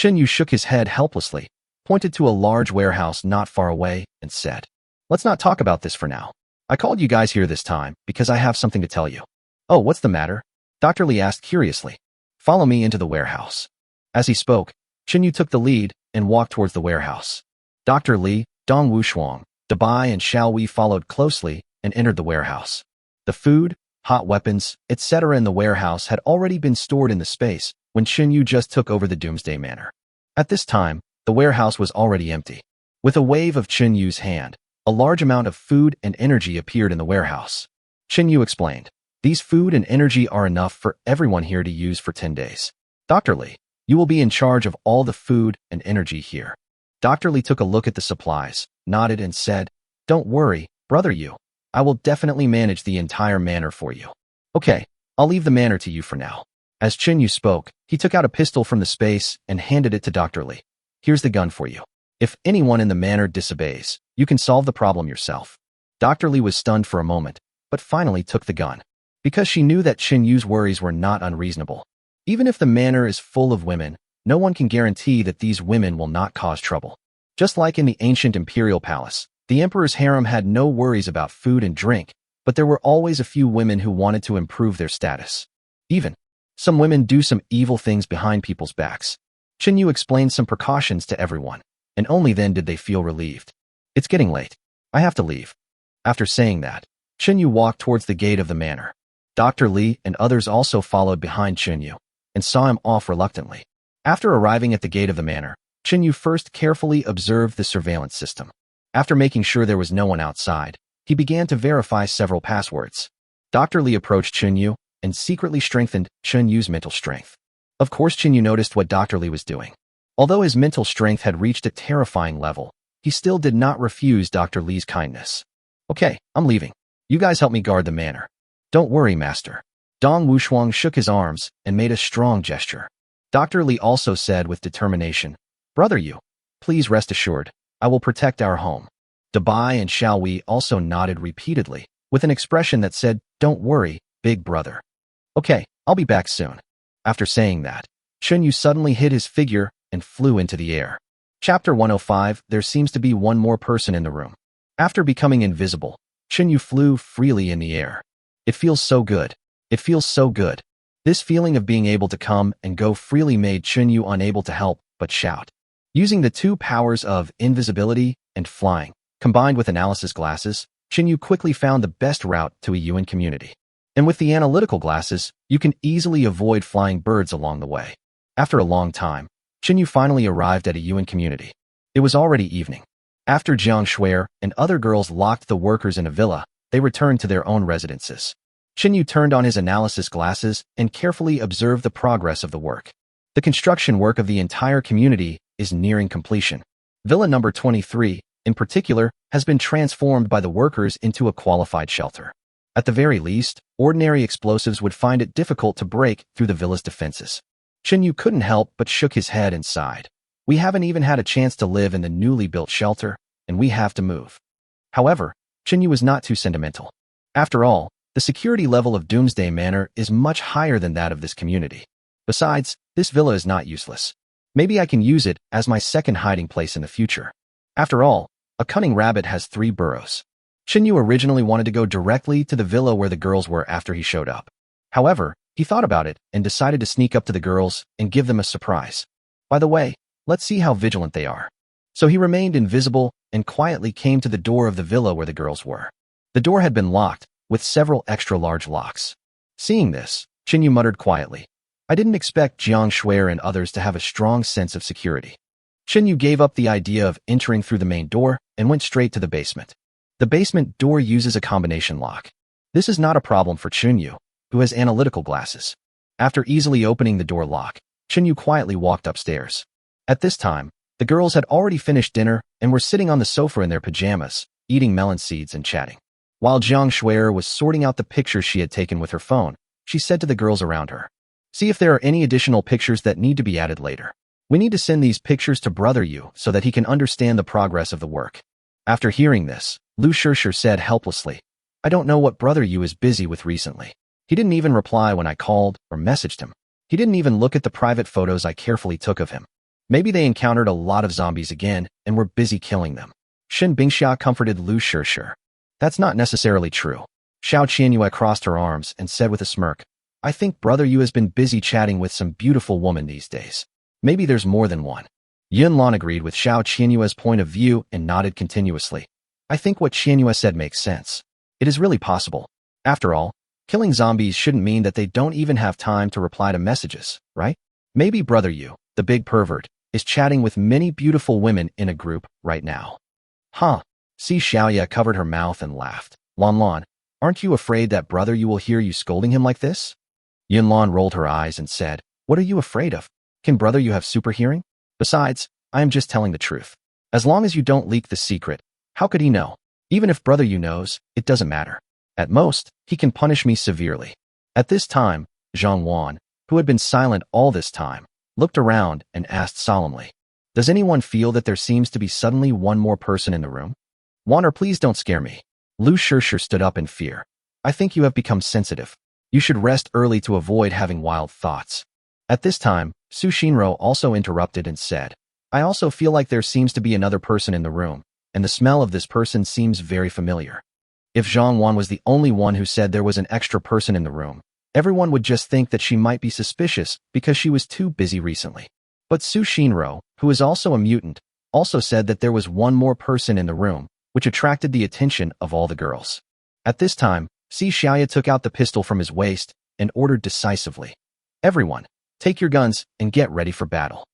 Yu shook his head helplessly, pointed to a large warehouse not far away, and said, Let's not talk about this for now. I called you guys here this time because I have something to tell you. Oh, what's the matter? Dr. Lee asked curiously. Follow me into the warehouse. As he spoke, Yu took the lead and walked towards the warehouse. Dr. Lee, Dong Wushuang, Dabai, and Xiao Wei followed closely and entered the warehouse. The food, hot weapons, etc. in the warehouse had already been stored in the space when Yu just took over the Doomsday Manor. At this time, the warehouse was already empty. With a wave of Yu's hand, a large amount of food and energy appeared in the warehouse. Yu explained, These food and energy are enough for everyone here to use for 10 days. Dr. Lee, you will be in charge of all the food and energy here. Dr. Lee took a look at the supplies, nodded and said, Don't worry, brother Yu. I will definitely manage the entire manor for you. Okay, I'll leave the manor to you for now. As Yu spoke, he took out a pistol from the space and handed it to Dr. Lee. Here's the gun for you. If anyone in the manor disobeys, you can solve the problem yourself. Dr. Lee was stunned for a moment, but finally took the gun. Because she knew that Yu's worries were not unreasonable. Even if the manor is full of women, no one can guarantee that these women will not cause trouble. Just like in the ancient imperial palace, the emperor's harem had no worries about food and drink, but there were always a few women who wanted to improve their status. Even some women do some evil things behind people's backs. Yu explained some precautions to everyone, and only then did they feel relieved. It's getting late. I have to leave. After saying that, Yu walked towards the gate of the manor. Dr. Lee and others also followed behind Yu and saw him off reluctantly. After arriving at the gate of the manor, Yu first carefully observed the surveillance system. After making sure there was no one outside, he began to verify several passwords. Dr. Lee approached Yu and secretly strengthened Yu's mental strength. Of course, Yu noticed what Dr. Lee was doing. Although his mental strength had reached a terrifying level, he still did not refuse Dr. Lee's kindness. Okay, I'm leaving. You guys help me guard the manor. Don't worry, master. Dong Wushuang shook his arms and made a strong gesture. Dr. Lee also said with determination, Brother Yu, please rest assured, I will protect our home. Dabai and Xiao Wei also nodded repeatedly, with an expression that said, Don't worry, big brother. Okay, I'll be back soon. After saying that, Yu suddenly hid his figure and flew into the air. Chapter 105, There seems to be one more person in the room. After becoming invisible, Yu flew freely in the air. It feels so good. It feels so good. This feeling of being able to come and go freely made Yu unable to help but shout. Using the two powers of invisibility and flying, combined with analysis glasses, Yu quickly found the best route to a Yuan community. And with the analytical glasses, you can easily avoid flying birds along the way. After a long time, Yu finally arrived at a Yuan community. It was already evening. After Jiang Shuer and other girls locked the workers in a villa, they returned to their own residences. Yu turned on his analysis glasses and carefully observed the progress of the work. The construction work of the entire community is nearing completion. Villa number 23, in particular, has been transformed by the workers into a qualified shelter. At the very least, ordinary explosives would find it difficult to break through the villa's defenses. Yu couldn't help but shook his head and sighed. We haven't even had a chance to live in the newly built shelter, and we have to move. However, Yu was not too sentimental. After all, the security level of Doomsday Manor is much higher than that of this community. Besides, this villa is not useless. Maybe I can use it as my second hiding place in the future. After all, a cunning rabbit has 3 burrows. Yu originally wanted to go directly to the villa where the girls were after he showed up. However, he thought about it and decided to sneak up to the girls and give them a surprise. By the way, let's see how vigilant they are. So he remained invisible and quietly came to the door of the villa where the girls were. The door had been locked, with several extra-large locks. Seeing this, Yu muttered quietly, I didn't expect Jiang Shuer and others to have a strong sense of security. Yu gave up the idea of entering through the main door and went straight to the basement. The basement door uses a combination lock. This is not a problem for Yu, who has analytical glasses. After easily opening the door lock, Chinyu quietly walked upstairs. At this time, the girls had already finished dinner and were sitting on the sofa in their pajamas, eating melon seeds and chatting. While Jiang Shuer was sorting out the pictures she had taken with her phone, she said to the girls around her, "See if there are any additional pictures that need to be added later. We need to send these pictures to Brother Yu so that he can understand the progress of the work." After hearing this, Lu Shishir said helplessly, "I don't know what Brother Yu is busy with recently. He didn't even reply when I called or messaged him. He didn't even look at the private photos I carefully took of him. Maybe they encountered a lot of zombies again and were busy killing them." Shin Bingxia comforted Lu Shishir. "That's not necessarily true." Xiao Qianyue crossed her arms and said with a smirk, "I think Brother Yu has been busy chatting with some beautiful woman these days. Maybe there's more than one." Yunlan agreed with Xiao Qianyue's point of view and nodded continuously. "I think what Qianyue said makes sense. It is really possible. After all, killing zombies shouldn't mean that they don't even have time to reply to messages, right? Maybe Brother Yu, the big pervert, is chatting with many beautiful women in a group right now." "Huh?" Si Xiaoya covered her mouth and laughed. "Lan, aren't you afraid that Brother Yu will hear you scolding him like this?" Yunlan rolled her eyes and said, "What are you afraid of? Can Brother Yu have super hearing? Besides, I am just telling the truth. As long as you don't leak the secret, how could he know? Even if Brother Yu knows, it doesn't matter. At most, he can punish me severely." At this time, Zhang Wan, who had been silent all this time, looked around and asked solemnly, "Does anyone feel that there seems to be suddenly one more person in the room? Waner, please don't scare me." Lu Shishir stood up in fear. "I think you have become sensitive. You should rest early to avoid having wild thoughts." At this time, Su Shinro also interrupted and said, "I also feel like there seems to be another person in the room, and the smell of this person seems very familiar." If Zhang Wan was the only one who said there was an extra person in the room, everyone would just think that she might be suspicious because she was too busy recently. But Su Shinro, who is also a mutant, also said that there was one more person in the room, which attracted the attention of all the girls. At this time, Si Xiaoya took out the pistol from his waist and ordered decisively, "Everyone, take your guns and get ready for battle."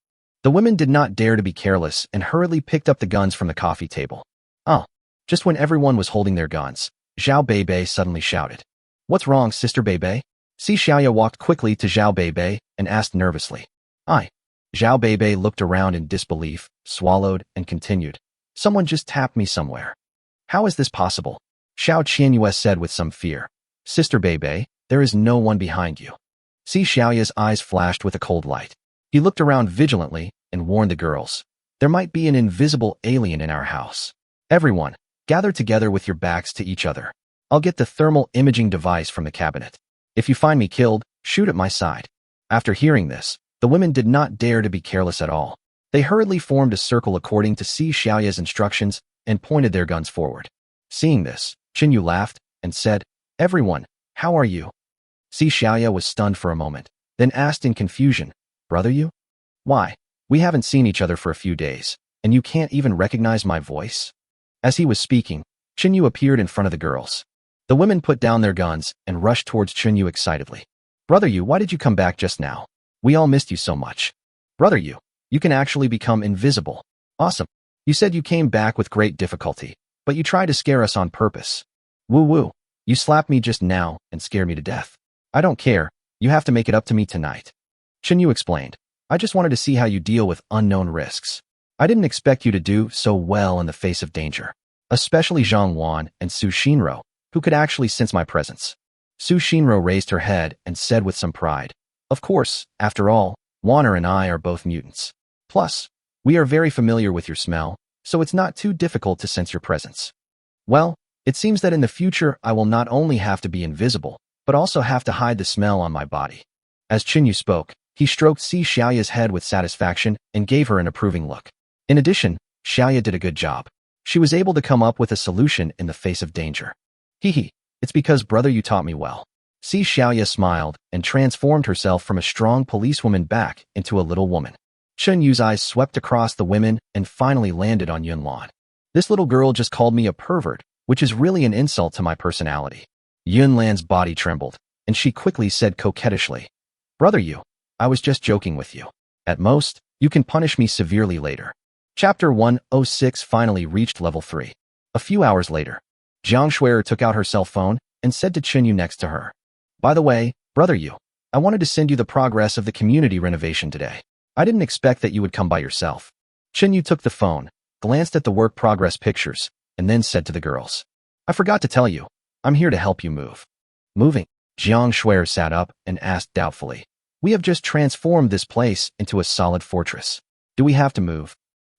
The women did not dare to be careless and hurriedly picked up the guns from the coffee table. "Oh." Just when everyone was holding their guns, Zhao Beibei suddenly shouted, "What's wrong, Sister Beibei?" Si Xiaoya walked quickly to Zhao Beibei and asked nervously, "I." Zhao Beibei looked around in disbelief, swallowed, and continued, "Someone just tapped me somewhere." "How is this possible?" Xiao Qianyue said with some fear. "Sister Beibei, there is no one behind you." Si Xiaoya's eyes flashed with a cold light. He looked around vigilantly and warned the girls, "There might be an invisible alien in our house. Everyone, gather together with your backs to each other. I'll get the thermal imaging device from the cabinet. If you find me killed, shoot at my side." After hearing this, the women did not dare to be careless at all. They hurriedly formed a circle according to Si Xiaoya's instructions and pointed their guns forward. Seeing this, Chinyu laughed and said, "Everyone, how are you?" Si Xiaoya was stunned for a moment, then asked in confusion, "Brother Yu? Why, we haven't seen each other for a few days, and you can't even recognize my voice?" As he was speaking, Chinyu appeared in front of the girls. The women put down their guns and rushed towards Chinyu excitedly. "Brother Yu, why did you come back just now? We all missed you so much. Brother Yu, you can actually become invisible. Awesome. You said you came back with great difficulty, but you tried to scare us on purpose. Woo-woo, you slapped me just now and scared me to death. I don't care, you have to make it up to me tonight." Chinyu explained, "I just wanted to see how you deal with unknown risks. I didn't expect you to do so well in the face of danger, especially Zhang Wan and Su Shinro, who could actually sense my presence." Su Shinro raised her head and said with some pride, "Of course, after all, Waner and I are both mutants. Plus, we are very familiar with your smell, so it's not too difficult to sense your presence. Well, it seems that in the future I will not only have to be invisible, but also have to hide the smell on my body." As Chinyu spoke, he stroked Si Xiaoya's head with satisfaction and gave her an approving look. In addition, Xiaoya did a good job. She was able to come up with a solution in the face of danger. "Hee, it's because Brother Yu taught me well." Si Xiaoya smiled and transformed herself from a strong policewoman back into a little woman. Chen Yu's eyes swept across the women and finally landed on Yunlan. "This little girl just called me a pervert, which is really an insult to my personality." Yunlan's body trembled, and she quickly said coquettishly, "Brother Yu, I was just joking with you. At most, you can punish me severely later." Chapter 106 finally reached level 3. A few hours later, Jiang Shuer took out her cell phone and said to Chinyu next to her, "By the way, Brother Yu, I wanted to send you the progress of the community renovation today. I didn't expect that you would come by yourself. Chinyu took the phone, glanced at the work progress pictures, and then said to the girls, I forgot to tell you, I'm here to help you move. Moving? Jiang Shuer sat up and asked doubtfully. We have just transformed this place into a solid fortress. Do we have to move?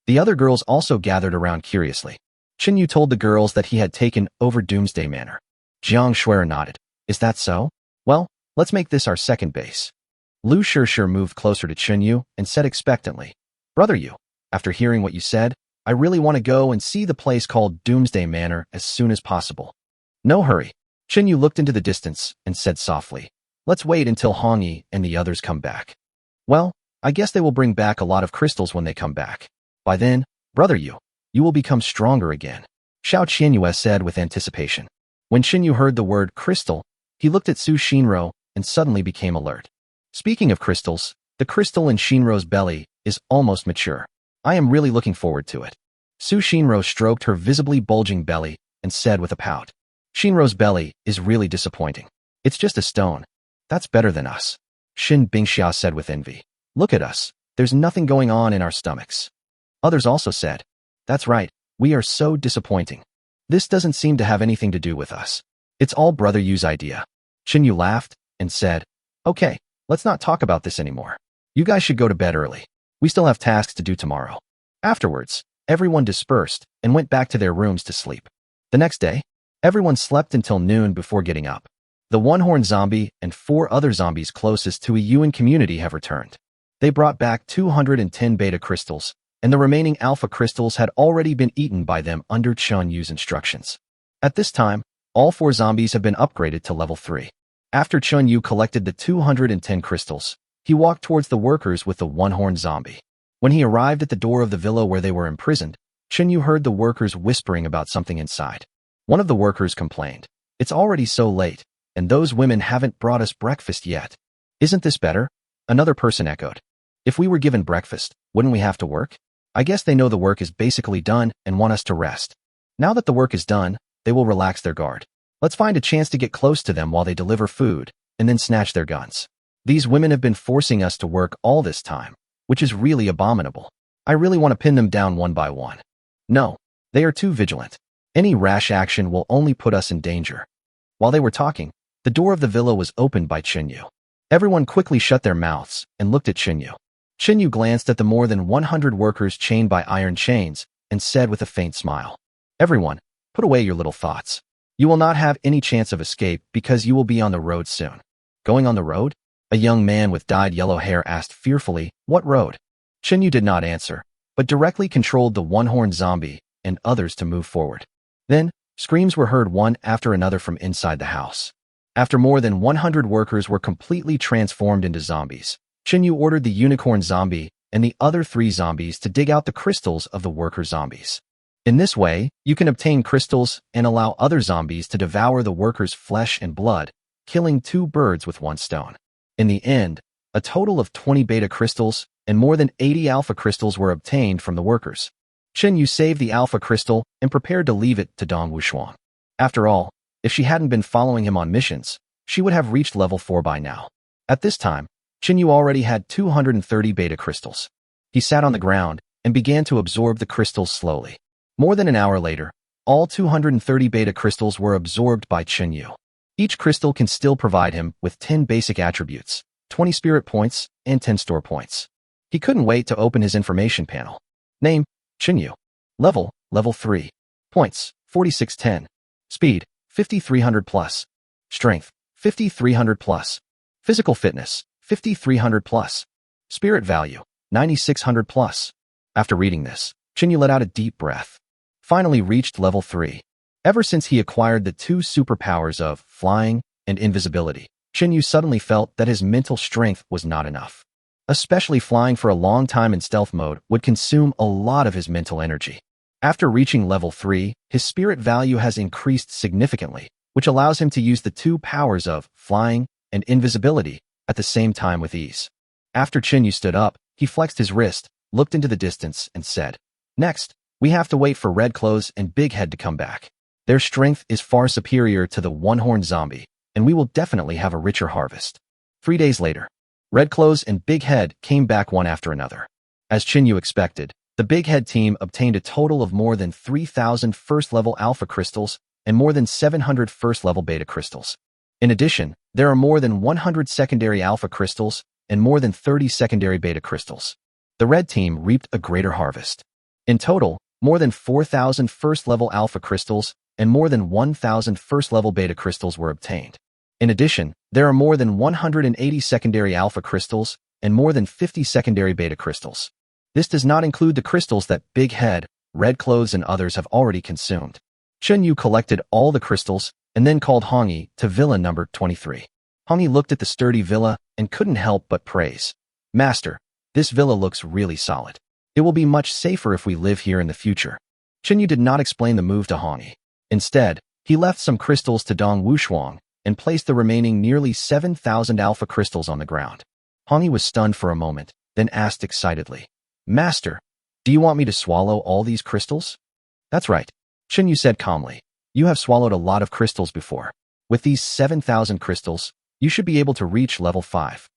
The other girls also gathered around curiously. Chinyu told the girls that he had taken over Doomsday Manor. Jiang Shuer nodded. Is that so? Well, let's make this our second base. Lu Shishir moved closer to Chinyu and said expectantly, Brother Yu, after hearing what you said, I really want to go and see the place called Doomsday Manor as soon as possible. No hurry. Chinyu looked into the distance and said softly, Let's wait until Hongyi and the others come back. Well, I guess they will bring back a lot of crystals when they come back. By then, Brother Yu, you will become stronger again. Xiao Qianyue said with anticipation. When Chinyu heard the word crystal, he looked at Su Shinro and suddenly became alert. Speaking of crystals, the crystal in Shinro's belly is almost mature. I am really looking forward to it. Su Shinro stroked her visibly bulging belly and said with a pout. Shinro's belly is really disappointing. It's just a stone. That's better than us. Shin Bingxia said with envy. Look at us. There's nothing going on in our stomachs. Others also said. That's right. We are so disappointing. This doesn't seem to have anything to do with us. It's all Brother Yu's idea. Chinyu laughed and said, Okay, let's not talk about this anymore. You guys should go to bed early. We still have tasks to do tomorrow. Afterwards, everyone dispersed and went back to their rooms to sleep. The next day, everyone slept until noon before getting up. The one-horned zombie and 4 other zombies closest to a Yuan community have returned. They brought back 210 beta crystals, and the remaining alpha crystals had already been eaten by them under Chun Yu's instructions. At this time, all 4 zombies have been upgraded to level 3. After Chun Yu collected the 210 crystals, he walked towards the workers with the one-horned zombie. When he arrived at the door of the villa where they were imprisoned, Chun Yu heard the workers whispering about something inside. One of the workers complained, It's already so late, and those women haven't brought us breakfast yet. Isn't this better? Another person echoed. If we were given breakfast, wouldn't we have to work? I guess they know the work is basically done and want us to rest. Now that the work is done, they will relax their guard. Let's find a chance to get close to them while they deliver food, and then snatch their guns. These women have been forcing us to work all this time, which is really abominable. I really want to pin them down one by one. No, they are too vigilant. Any rash action will only put us in danger. While they were talking, the door of the villa was opened by Chinyu. Everyone quickly shut their mouths and looked at Chinyu. Chinyu glanced at the more than 100 workers chained by iron chains and said with a faint smile, Everyone, put away your little thoughts. You will not have any chance of escape because you will be on the road soon. Going on the road? A young man with dyed yellow hair asked fearfully, What road? Chinyu did not answer, but directly controlled the one-horned zombie and others to move forward. Then, screams were heard one after another from inside the house. After more than 100 workers were completely transformed into zombies, Chinyu ordered the unicorn zombie and the other 3 zombies to dig out the crystals of the worker zombies. In this way, you can obtain crystals and allow other zombies to devour the workers' flesh and blood, killing 2 birds with 1 stone. In the end, a total of 20 beta crystals and more than 80 alpha crystals were obtained from the workers. Chinyu saved the alpha crystal and prepared to leave it to Dong Wuxuan. After all, if she hadn't been following him on missions, she would have reached level 4 by now. At this time, Chinyu already had 230 beta crystals. He sat on the ground and began to absorb the crystals slowly. More than an hour later, all 230 beta crystals were absorbed by Chinyu. Each crystal can still provide him with 10 basic attributes, 20 spirit points, and 10 store points. He couldn't wait to open his information panel. Name, Chinyu. Level 3. Points, 4610. Speed, 5300 plus. Strength, 5300 plus. Physical fitness, 5300 plus. Spirit value, 9600 plus. After reading this, Chinyu let out a deep breath. Finally reached level 3. Ever since he acquired the 2 superpowers of flying and invisibility, Chinyu suddenly felt that his mental strength was not enough. Especially flying for a long time in stealth mode would consume a lot of his mental energy. After reaching level 3, his spirit value has increased significantly, which allows him to use the 2 powers of flying and invisibility at the same time with ease. After Chinyu stood up, he flexed his wrist, looked into the distance, and said, Next, we have to wait for Red Clothes and Big Head to come back. Their strength is far superior to the one-horned zombie, and we will definitely have a richer harvest. 3 days later, Red Clothes and Big Head came back one after another. As Chinyu expected, the Big Head team obtained a total of more than 3,000 first-level alpha crystals and more than 700 first-level beta crystals. In addition, there are more than 100 secondary alpha crystals and more than 30 secondary beta crystals. The red team reaped a greater harvest. In total, more than 4,000 first-level alpha crystals and more than 1,000 first-level beta crystals were obtained. In addition, there are more than 180 secondary alpha crystals and more than 50 secondary beta crystals. This does not include the crystals that Big Head, Red Clothes, and others have already consumed. Chinyu collected all the crystals and then called Hongyi to villa number 23. Hongyi looked at the sturdy villa and couldn't help but praise. Master, this villa looks really solid. It will be much safer if we live here in the future. Chinyu did not explain the move to Hongyi. Instead, he left some crystals to Dong Wushuang and placed the remaining nearly 7,000 alpha crystals on the ground. Hongyi was stunned for a moment, then asked excitedly, Master, do you want me to swallow all these crystals? That's right, Chinyu said calmly. You have swallowed a lot of crystals before. With these 7,000 crystals, you should be able to reach level 5.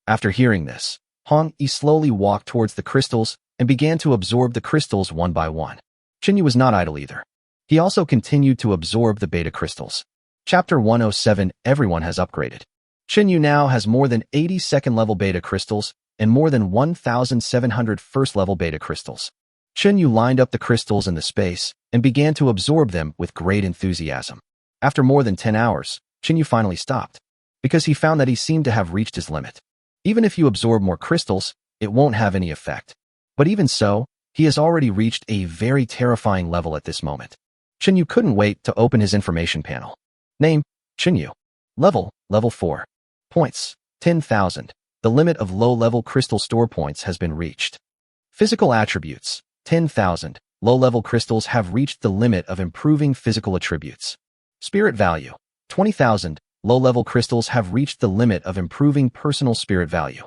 After hearing this, Hongyi slowly walked towards the crystals and began to absorb the crystals one by one. Chinyu was not idle either. He also continued to absorb the beta crystals. Chapter 107, Everyone has upgraded. Chinyu now has more than 80 second-level beta crystals and more than 1,700 first-level beta crystals. Chinyu lined up the crystals in the space and began to absorb them with great enthusiasm. After more than 10 hours, Chinyu finally stopped, because he found that he seemed to have reached his limit. Even if you absorb more crystals, it won't have any effect. But even so, he has already reached a very terrifying level at this moment. Chinyu couldn't wait to open his information panel. Name, Chinyu. Level 4. Points, 10,000. The limit of low-level crystal store points has been reached. Physical attributes, 10,000. Low-level crystals have reached the limit of improving physical attributes. Spirit value, 20,000. Low-level crystals have reached the limit of improving personal spirit value.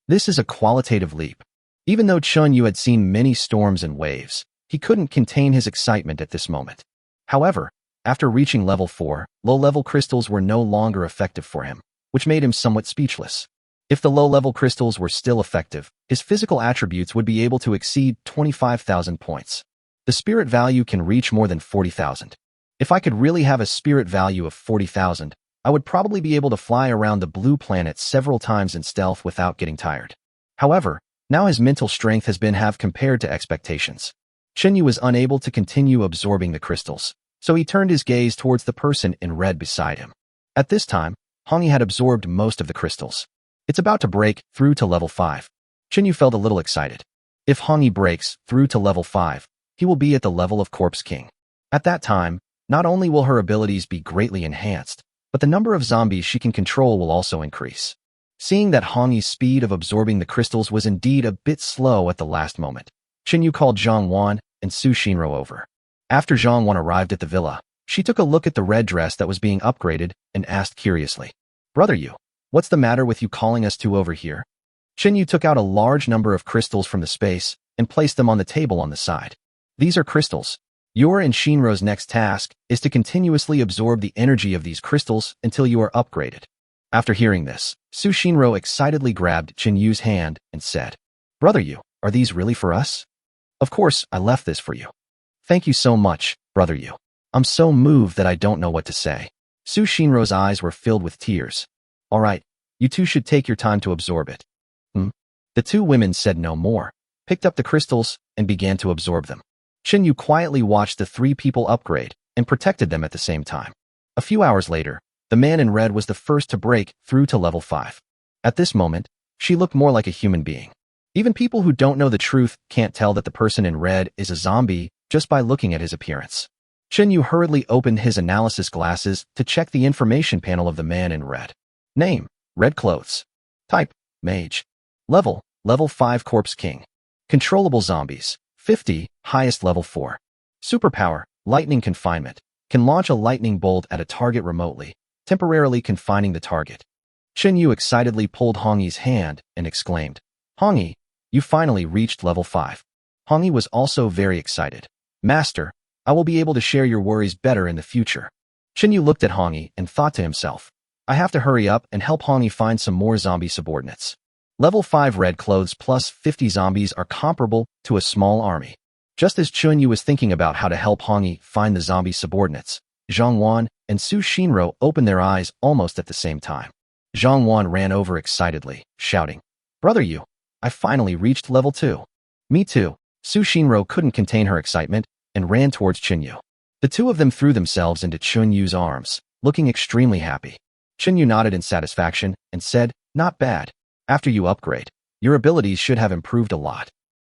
This is a qualitative leap. Even though Chinyu had seen many storms and waves, he couldn't contain his excitement at this moment. However, after reaching level 4, low-level crystals were no longer effective for him, which made him somewhat speechless. If the low-level crystals were still effective, his physical attributes would be able to exceed 25,000 points. The spirit value can reach more than 40,000. If I could really have a spirit value of 40,000, I would probably be able to fly around the blue planet several times in stealth without getting tired. However, now his mental strength has been halved compared to expectations. Chinyu was unable to continue absorbing the crystals, so he turned his gaze towards the person in red beside him. At this time, Hongyi had absorbed most of the crystals. It's about to break through to level 5. Chinyu felt a little excited. If Hongyi breaks through to level 5, he will be at the level of Corpse King. At that time, not only will her abilities be greatly enhanced, but the number of zombies she can control will also increase. Seeing that Hongyi's speed of absorbing the crystals was indeed a bit slow at the last moment, Chinyu called Zhang Wan and Su Shinro over. After Zhang Wan arrived at the villa, she took a look at the red dress that was being upgraded and asked curiously, Brother Yu, what's the matter with you calling us two over here? Chinyu took out a large number of crystals from the space and placed them on the table on the side. These are crystals. Your and Shinro's next task is to continuously absorb the energy of these crystals until you are upgraded. After hearing this, Su Shinro excitedly grabbed Chinyu's hand and said, Brother Yu, are these really for us? Of course, I left this for you. Thank you so much, Brother Yu. I'm so moved that I don't know what to say. Su Shinro's eyes were filled with tears. All right, you two should take your time to absorb it. The two women said no more, picked up the crystals, and began to absorb them. Chinyu quietly watched the three people upgrade and protected them at the same time. A few hours later, the man in red was the first to break through to level 5. At this moment, she looked more like a human being. Even people who don't know the truth can't tell that the person in red is a zombie just by looking at his appearance. Chinyu hurriedly opened his analysis glasses to check the information panel of the man in red. Name, Red Clothes. Type, Mage. Level 5 Corpse King. Controllable zombies, 50, highest level 4. Superpower, Lightning Confinement. Can launch a lightning bolt at a target remotely, temporarily confining the target. Chinyu excitedly pulled Hongyi's hand and exclaimed, Hongyi, you finally reached level 5. Hongyi was also very excited. Master, I will be able to share your worries better in the future. Chinyu looked at Hongyi and thought to himself, I have to hurry up and help Hongi find some more zombie subordinates. Level 5 red clothes plus 50 zombies are comparable to a small army. Just as Chunyu was thinking about how to help Hongi find the zombie subordinates, Zhang Wan and Su Shinro opened their eyes almost at the same time. Zhang Wan ran over excitedly, shouting, "Brother Yu, I finally reached level 2. Me too." Su Shinro couldn't contain her excitement and ran towards Chunyu. The two of them threw themselves into Chunyu's arms, looking extremely happy. Chunyu nodded in satisfaction and said, "Not bad. After you upgrade, your abilities should have improved a lot.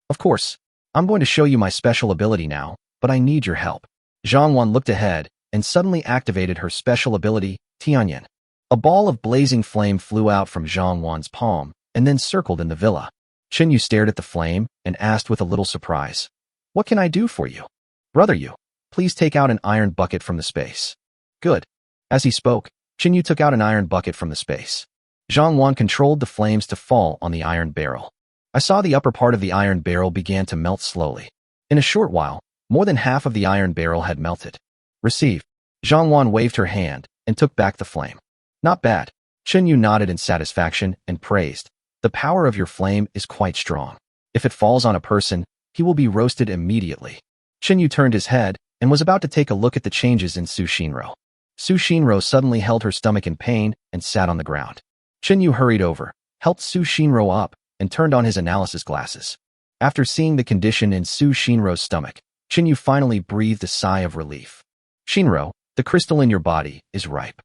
Of course, I'm going to show you my special ability now, but I need your help." Zhang Wan looked ahead and suddenly activated her special ability, Tianyan. A ball of blazing flame flew out from Zhang Wan's palm and then circled in the villa. Chunyu stared at the flame and asked with a little surprise, "What can I do for you?" "Brother Yu, please take out an iron bucket from the space." "Good." As he spoke, Chunyu took out an iron bucket from the space. Zhang Wan controlled the flames to fall on the iron barrel. I saw the upper part of the iron barrel began to melt slowly. In a short while, more than half of the iron barrel had melted. "Receive." Zhang Wan waved her hand and took back the flame. "Not bad." Chunyu nodded in satisfaction and praised, "The power of your flame is quite strong. If it falls on a person, he will be roasted immediately." Chunyu turned his head and was about to take a look at the changes in Su Shinro. Su Shinro suddenly held her stomach in pain and sat on the ground. Chunyu hurried over, helped Su Shinro up, and turned on his analysis glasses. After seeing the condition in Su Shinro's stomach, Chunyu finally breathed a sigh of relief. "Shinro, the crystal in your body is ripe."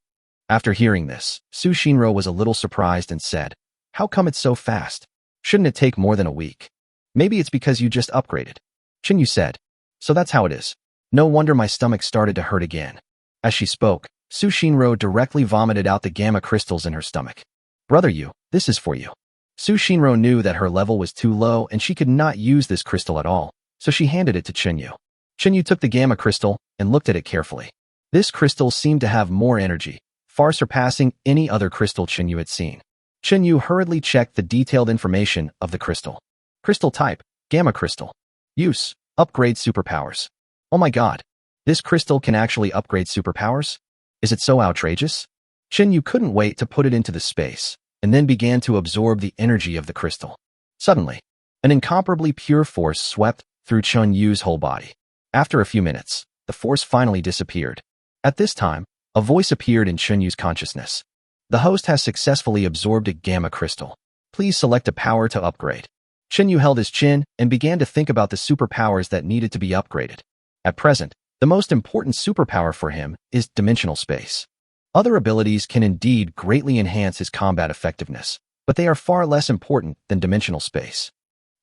After hearing this, Su Shinro was a little surprised and said, "How come it's so fast? Shouldn't it take more than a week?" "Maybe it's because you just upgraded." Chunyu said, "So that's how it is. No wonder my stomach started to hurt again." As she spoke, Su Shinro directly vomited out the gamma crystals in her stomach. "Brother Yu, this is for you." Su Shinro knew that her level was too low and she could not use this crystal at all, so she handed it to Chunyu. Chunyu took the gamma crystal and looked at it carefully. This crystal seemed to have more energy, far surpassing any other crystal Chunyu had seen. Chunyu hurriedly checked the detailed information of the crystal. Crystal type, gamma crystal. Use, upgrade superpowers. Oh my god, this crystal can actually upgrade superpowers? Is it so outrageous? Chunyu couldn't wait to put it into the space, and then began to absorb the energy of the crystal. Suddenly, an incomparably pure force swept through Chunyu's whole body. After a few minutes, the force finally disappeared. At this time, a voice appeared in Chunyu's consciousness. "The host has successfully absorbed a gamma crystal. Please select a power to upgrade." Chunyu held his chin and began to think about the superpowers that needed to be upgraded. At present, the most important superpower for him is dimensional space. Other abilities can indeed greatly enhance his combat effectiveness, but they are far less important than dimensional space.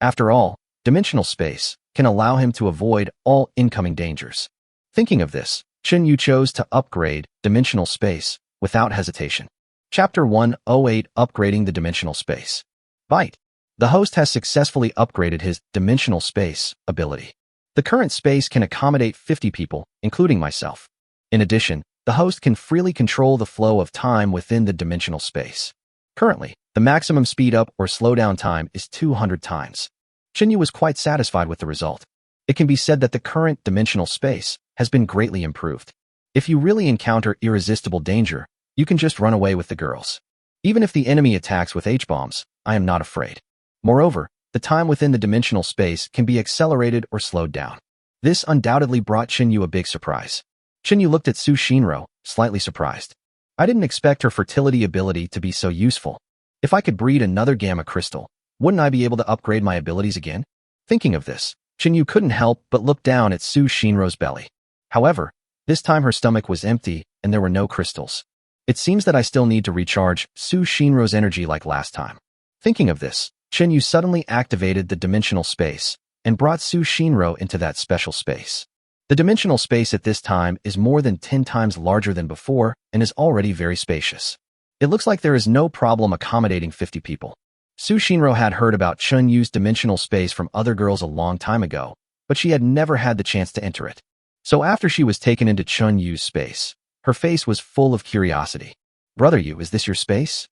After all, dimensional space can allow him to avoid all incoming dangers. Thinking of this, Chunyu chose to upgrade dimensional space without hesitation. Chapter 108, Upgrading the Dimensional Space. Byte. The host has successfully upgraded his dimensional space ability. The current space can accommodate 50 people, including myself. In addition, the host can freely control the flow of time within the dimensional space. Currently, the maximum speed up or slow down time is 200 times. Chunyu was quite satisfied with the result. It can be said that the current dimensional space has been greatly improved. If you really encounter irresistible danger, you can just run away with the girls. Even if the enemy attacks with H-bombs, I am not afraid. Moreover, the time within the dimensional space can be accelerated or slowed down. This undoubtedly brought Chunyu a big surprise. Chunyu looked at Su Shinro, slightly surprised. I didn't expect her fertility ability to be so useful. If I could breed another gamma crystal, wouldn't I be able to upgrade my abilities again? Thinking of this, Chunyu couldn't help but look down at Su Shinro's belly. However, this time her stomach was empty and there were no crystals. It seems that I still need to recharge Su Shinro's energy like last time. Thinking of this, Chunyu suddenly activated the dimensional space and brought Su Shinro into that special space. The dimensional space at this time is more than 10 times larger than before and is already very spacious. It looks like there is no problem accommodating 50 people. Su Shinro had heard about Chunyu's dimensional space from other girls a long time ago, but she had never had the chance to enter it. So after she was taken into Chunyu's space, her face was full of curiosity. "Brother Yu, is this your space?"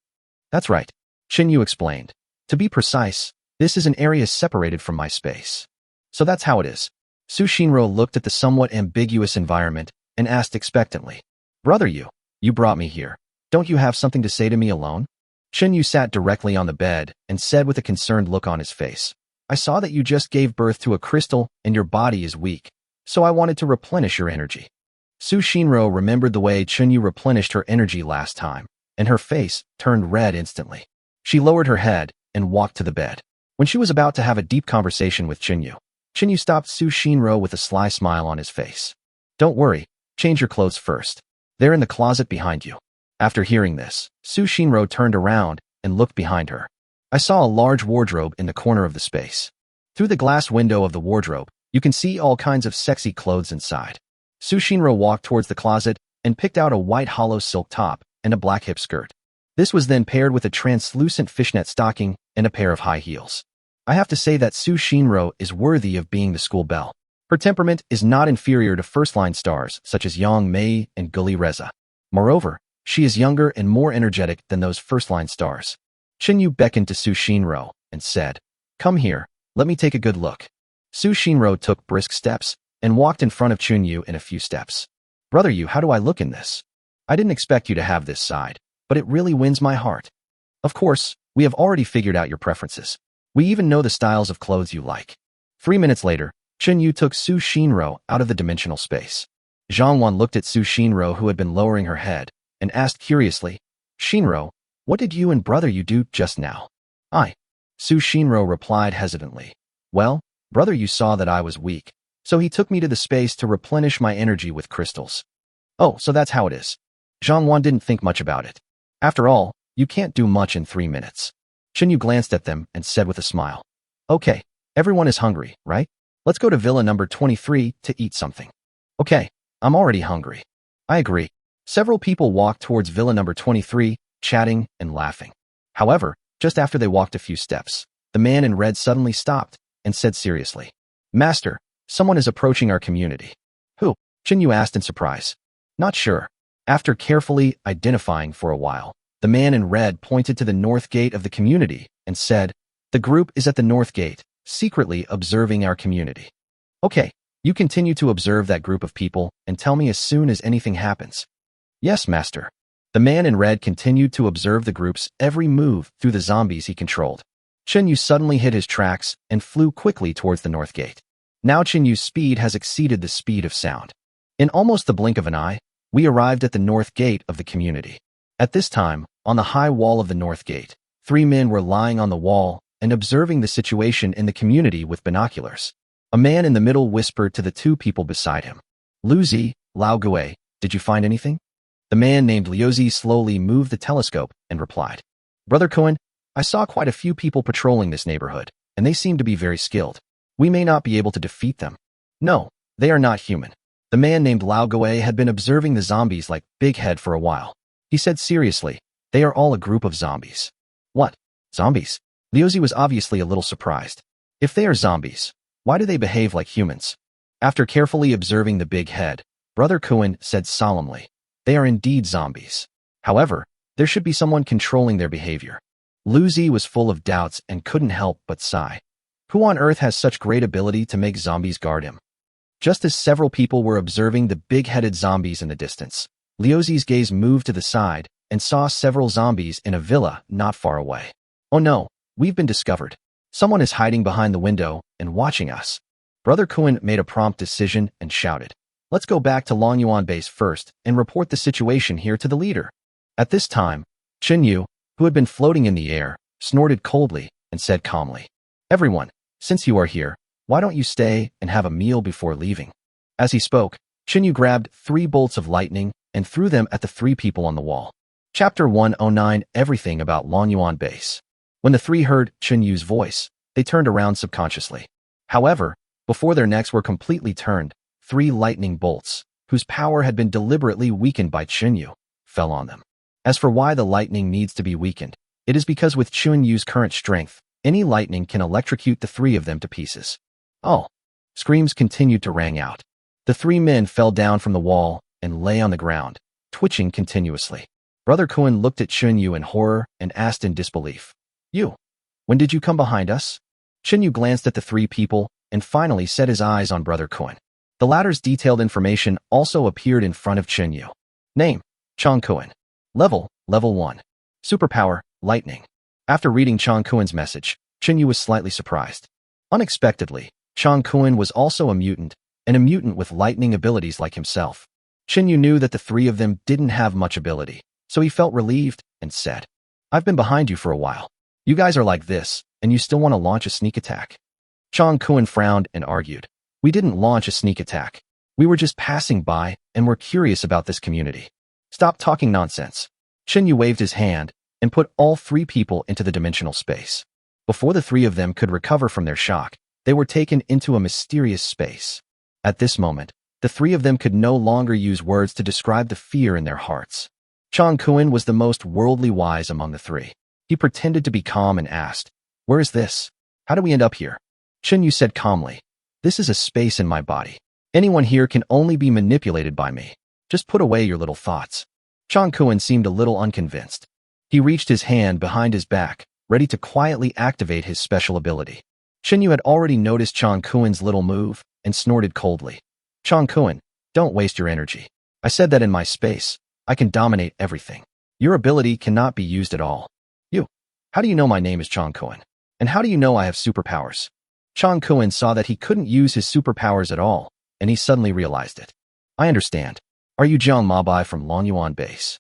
"That's right," Chunyu explained. "To be precise, this is an area separated from my space." "So that's how it is." Su Shinro looked at the somewhat ambiguous environment and asked expectantly, "Brother Yu, you brought me here. Don't you have something to say to me alone? Yu sat directly on the bed and said with a concerned look on his face, I saw that you just gave birth to a crystal and your body is weak, so I wanted to replenish your energy. Su Shinro remembered the way Yu replenished her energy last time, and her face turned red instantly. She lowered her head and walked to the bed. When she was about to have a deep conversation with Yu stopped Su Shinro with a sly smile on his face. Don't worry, change your clothes first. They're in the closet behind you. After hearing this, Su Shinro turned around and looked behind her. I saw a large wardrobe in the corner of the space. Through the glass window of the wardrobe, you can see all kinds of sexy clothes inside. Su Shinro walked towards the closet and picked out a white hollow silk top and a black hip skirt. This was then paired with a translucent fishnet stocking and a pair of high heels. I have to say that Su Shinro is worthy of being the school belle. Her temperament is not inferior to first-line stars such as Yang Mei and Guli Reza. Moreover, she is younger and more energetic than those first-line stars. Yu beckoned to Su Shinro and said, Come here, let me take a good look. Su Shinro took brisk steps and walked in front of Yu in a few steps. Brother Yu, how do I look in this? I didn't expect you to have this side, but it really wins my heart. Of course, we have already figured out your preferences. We even know the styles of clothes you like. 3 minutes later, Yu took Su Shinro out of the dimensional space. Zhang Wan looked at Su Shinro, who had been lowering her head, and asked curiously, Shinro, what did you and brother Yu do just now? Su Shinro replied hesitantly. Well, brother Yu saw that I was weak, so he took me to the space to replenish my energy with crystals. Oh, so that's how it is. Zhang Wan didn't think much about it. After all, you can't do much in 3 minutes. Yu glanced at them and said with a smile, Okay, everyone is hungry, right? Let's go to villa number 23 to eat something. Okay, I'm already hungry. I agree. Several people walked towards villa number 23, chatting and laughing. However, just after they walked a few steps, the man in red suddenly stopped and said seriously, Master, someone is approaching our community. Who? Yu asked in surprise. Not sure. After carefully identifying for a while, the man in red pointed to the north gate of the community and said, The group is at the north gate, secretly observing our community. Okay, you continue to observe that group of people and tell me as soon as anything happens. Yes, master. The man in red continued to observe the group's every move through the zombies he controlled. Yu suddenly hit his tracks and flew quickly towards the north gate. Now Yu's speed has exceeded the speed of sound. In almost the blink of an eye, we arrived at the north gate of the community. At this time, on the high wall of the north gate, 3 men were lying on the wall and observing the situation in the community with binoculars. A man in the middle whispered to the 2 people beside him. Luzi, Lao Gui, did you find anything? The man named Liuzi slowly moved the telescope and replied, Brother Cohen, I saw quite a few people patrolling this neighborhood, and they seem to be very skilled. We may not be able to defeat them. No, they are not human. The man named Lao Gui had been observing the zombies like Big Head for a while. He said seriously, they are all a group of zombies. What? Zombies? Liuzi was obviously a little surprised. If they are zombies, why do they behave like humans? After carefully observing the Big Head, Brother Cohen said solemnly, they are indeed zombies. However, there should be someone controlling their behavior. Luzi was full of doubts and couldn't help but sigh. Who on earth has such great ability to make zombies guard him? Just as several people were observing the big-headed zombies in the distance, Liuzi's gaze moved to the side and saw several zombies in a villa not far away. Oh no, we've been discovered. Someone is hiding behind the window and watching us. Brother Cohen made a prompt decision and shouted, Let's go back to Longyuan base first and report the situation here to the leader. At this time, Yu, who had been floating in the air, snorted coldly and said calmly, Everyone, since you are here, why don't you stay and have a meal before leaving? As he spoke, Yu grabbed 3 bolts of lightning and threw them at the 3 people on the wall. Chapter 109 Everything about Longyuan base. When the 3 heard Yu's voice, they turned around subconsciously. However, before their necks were completely turned, 3 lightning bolts, whose power had been deliberately weakened by Yu, fell on them. As for why the lightning needs to be weakened, it is because with Yu's current strength, any lightning can electrocute the 3 of them to pieces. Oh! Screams continued to ring out. The 3 men fell down from the wall and lay on the ground, twitching continuously. Brother Cohen looked at Yu in horror and asked in disbelief, You, when did you come behind us? Yu glanced at the 3 people and finally set his eyes on Brother Cohen. The latter's detailed information also appeared in front of Yu. Name, Chong Cohen. Level 1. Superpower, lightning. After reading Chang Kuen's message, Chen Yu was slightly surprised. Unexpectedly, Chang Kuen was also a mutant, and a mutant with lightning abilities like himself. Chen Yu knew that the three of them didn't have much ability, so he felt relieved and said, I've been behind you for a while. You guys are like this, and you still want to launch a sneak attack? Chang Kuen frowned and argued. We didn't launch a sneak attack. We were just passing by, and were curious about this community. Stop talking nonsense. Chen Yu waved his hand and put all three people into the dimensional space. Before the three of them could recover from their shock, they were taken into a mysterious space. At this moment, the three of them could no longer use words to describe the fear in their hearts. Chang Kuen was the most worldly wise among the three. He pretended to be calm and asked, Where is this? How do we end up here? Chen Yu said calmly, This is a space in my body. Anyone here can only be manipulated by me. Just put away your little thoughts. Chang Kuen seemed a little unconvinced. He reached his hand behind his back, ready to quietly activate his special ability. Chen Yu had already noticed Chang Kuen's little move and snorted coldly. Chang Kuen, don't waste your energy. I said that in my space, I can dominate everything. Your ability cannot be used at all. How do you know my name is Chang Kuen? And how do you know I have superpowers? Chang Kuen saw that he couldn't use his superpowers at all, and he suddenly realized it. I understand. Are you Jiang Mabai from Longyuan base?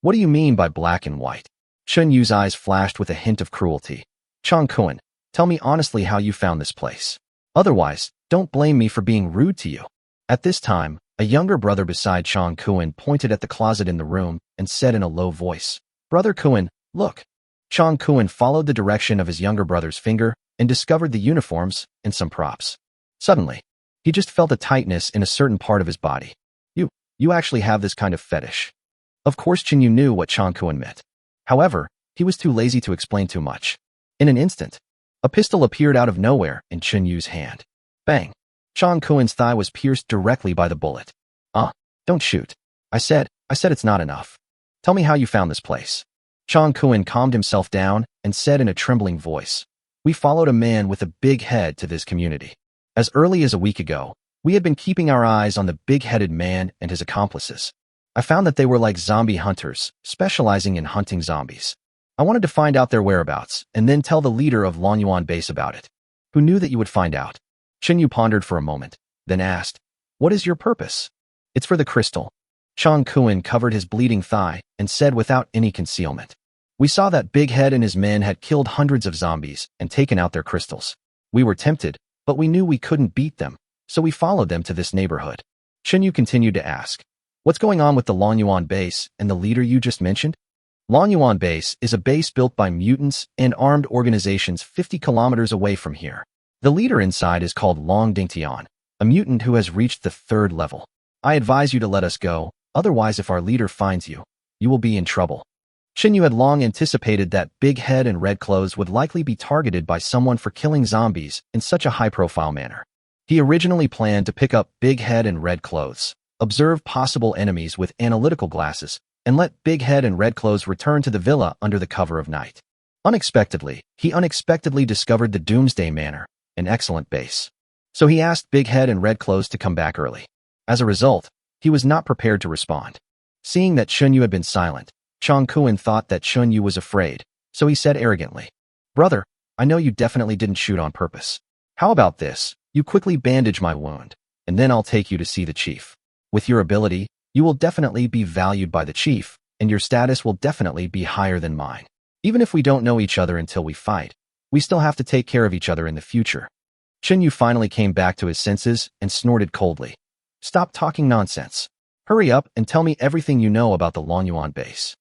What do you mean by black and white? Chen Yu's eyes flashed with a hint of cruelty. Chang Kuen, tell me honestly how you found this place. Otherwise, don't blame me for being rude to you. At this time, a younger brother beside Chang Kuen pointed at the closet in the room and said in a low voice, Brother Kuen, look. Chang Kuen followed the direction of his younger brother's finger and discovered the uniforms and some props. Suddenly, he just felt a tightness in a certain part of his body. You actually have this kind of fetish. Of course Chen Yu knew what Chang Kuen meant. However, he was too lazy to explain too much. In an instant, a pistol appeared out of nowhere in Chen Yu's hand. Bang! Chang Kuen's thigh was pierced directly by the bullet. Don't shoot. I said it's not enough. Tell me how you found this place. Chang Kuen calmed himself down and said in a trembling voice, We followed a man with a big head to this community. As early as a week ago, we had been keeping our eyes on the big-headed man and his accomplices. I found that they were like zombie hunters, specializing in hunting zombies. I wanted to find out their whereabouts and then tell the leader of Longyuan base about it. Who knew that you would find out? Chen Yu pondered for a moment, then asked, What is your purpose? It's for the crystal. Chang Kuen covered his bleeding thigh and said without any concealment. We saw that Big Head and his men had killed hundreds of zombies and taken out their crystals. We were tempted, but we knew we couldn't beat them, so we followed them to this neighborhood. Chen Yu continued to ask, What's going on with the Longyuan base and the leader you just mentioned? Longyuan base is a base built by mutants and armed organizations 50 kilometers away from here. The leader inside is called Long Dingtian, a mutant who has reached the 3rd level. I advise you to let us go, otherwise if our leader finds you, you will be in trouble. Chen Yu had long anticipated that Big Head and Red Clothes would likely be targeted by someone for killing zombies in such a high-profile manner. He originally planned to pick up Big Head and Red Clothes, observe possible enemies with analytical glasses, and let Big Head and Red Clothes return to the villa under the cover of night. He unexpectedly discovered the Doomsday Manor, an excellent base. So he asked Big Head and Red Clothes to come back early. As a result, he was not prepared to respond. Seeing that Chen Yu had been silent, Chang Kuen thought that Chen Yu was afraid, so he said arrogantly, Brother, I know you definitely didn't shoot on purpose. How about this? You quickly bandage my wound, and then I'll take you to see the chief. With your ability, you will definitely be valued by the chief, and your status will definitely be higher than mine. Even if we don't know each other until we fight, we still have to take care of each other in the future. Chen Yu finally came back to his senses and snorted coldly. Stop talking nonsense. Hurry up and tell me everything you know about the Longyuan base.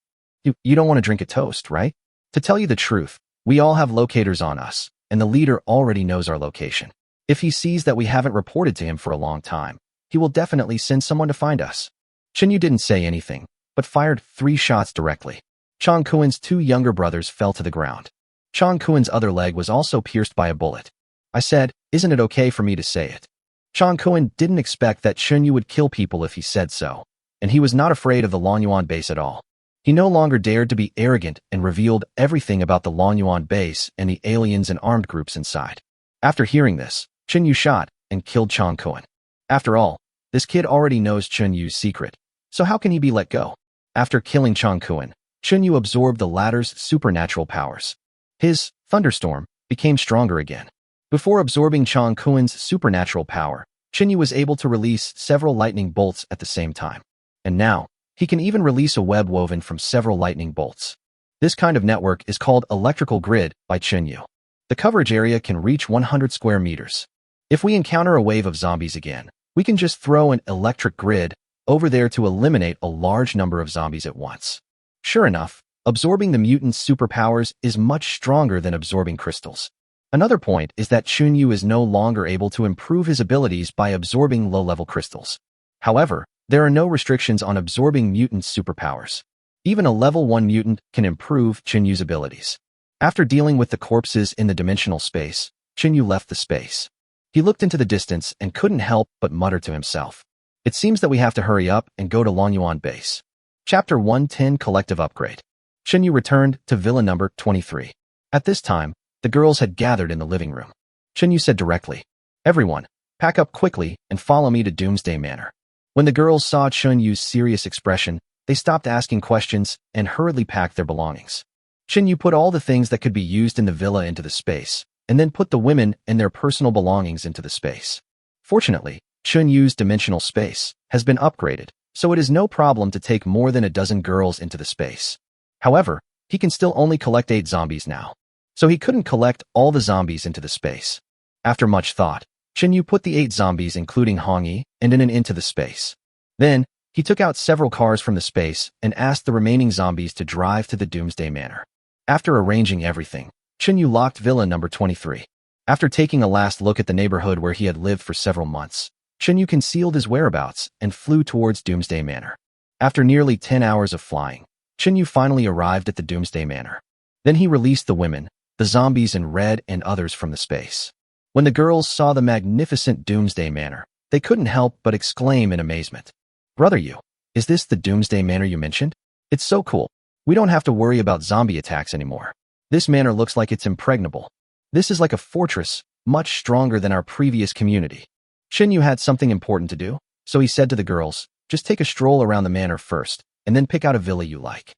You don't want to drink a toast, right? To tell you the truth, we all have locators on us, and the leader already knows our location. If he sees that we haven't reported to him for a long time, he will definitely send someone to find us. Chen Yu didn't say anything, but fired 3 shots directly. Chang Kuen's 2 younger brothers fell to the ground. Chang Kuen's other leg was also pierced by a bullet. I said, Isn't it okay for me to say it? Chang Kuen didn't expect that Chen Yu would kill people if he said so, and he was not afraid of the Longyuan base at all. He no longer dared to be arrogant and revealed everything about the Longyuan base and the aliens and armed groups inside. After hearing this, Chen Yu shot and killed Chang Kuen. After all, this kid already knows Chen Yu's secret, so how can he be let go? After killing Chang Kuan, Chunyu absorbed the latter's supernatural powers. His thunderstorm became stronger again. Before absorbing Chang Kuan's supernatural power, Chunyu was able to release several lightning bolts at the same time. And now, he can even release a web woven from several lightning bolts. This kind of network is called electrical grid by Chunyu. The coverage area can reach 100 square meters. If we encounter a wave of zombies again, we can just throw an electric grid over there to eliminate a large number of zombies at once. Sure enough, absorbing the mutant's superpowers is much stronger than absorbing crystals. Another point is that Chunyu is no longer able to improve his abilities by absorbing low-level crystals. However, there are no restrictions on absorbing mutant's superpowers. Even a level 1 mutant can improve Chunyu's abilities. After dealing with the corpses in the dimensional space, Chunyu left the space. He looked into the distance and couldn't help but mutter to himself. It seems that we have to hurry up and go to Longyuan base. Chapter 110 Collective Upgrade. Chunyu returned to Villa number 23. At this time, the girls had gathered in the living room. Chunyu said directly, "Everyone, pack up quickly and follow me to Doomsday Manor." When the girls saw Chunyu's serious expression, they stopped asking questions and hurriedly packed their belongings. Chunyu put all the things that could be used in the villa into the space, and then put the women and their personal belongings into the space. Fortunately, Chunyu's dimensional space has been upgraded, so it is no problem to take more than a dozen girls into the space. However, he can still only collect 8 zombies now, so he couldn't collect all the zombies into the space. After much thought, Chunyu put the 8 zombies including Hongyi and Inan into the space. Then, he took out several cars from the space and asked the remaining zombies to drive to the Doomsday Manor. After arranging everything, Chunyu locked Villa number 23. After taking a last look at the neighborhood where he had lived for several months, Chunyu concealed his whereabouts and flew towards Doomsday Manor. After nearly 10 hours of flying, Chunyu finally arrived at the Doomsday Manor. Then he released the women, the zombies in red and others from the space. When the girls saw the magnificent Doomsday Manor, they couldn't help but exclaim in amazement. "Brother Yu, is this the Doomsday Manor you mentioned? It's so cool. We don't have to worry about zombie attacks anymore. This manor looks like it's impregnable. This is like a fortress, much stronger than our previous community." Chunyu had something important to do, so he said to the girls, "Just take a stroll around the manor first, and then pick out a villa you like."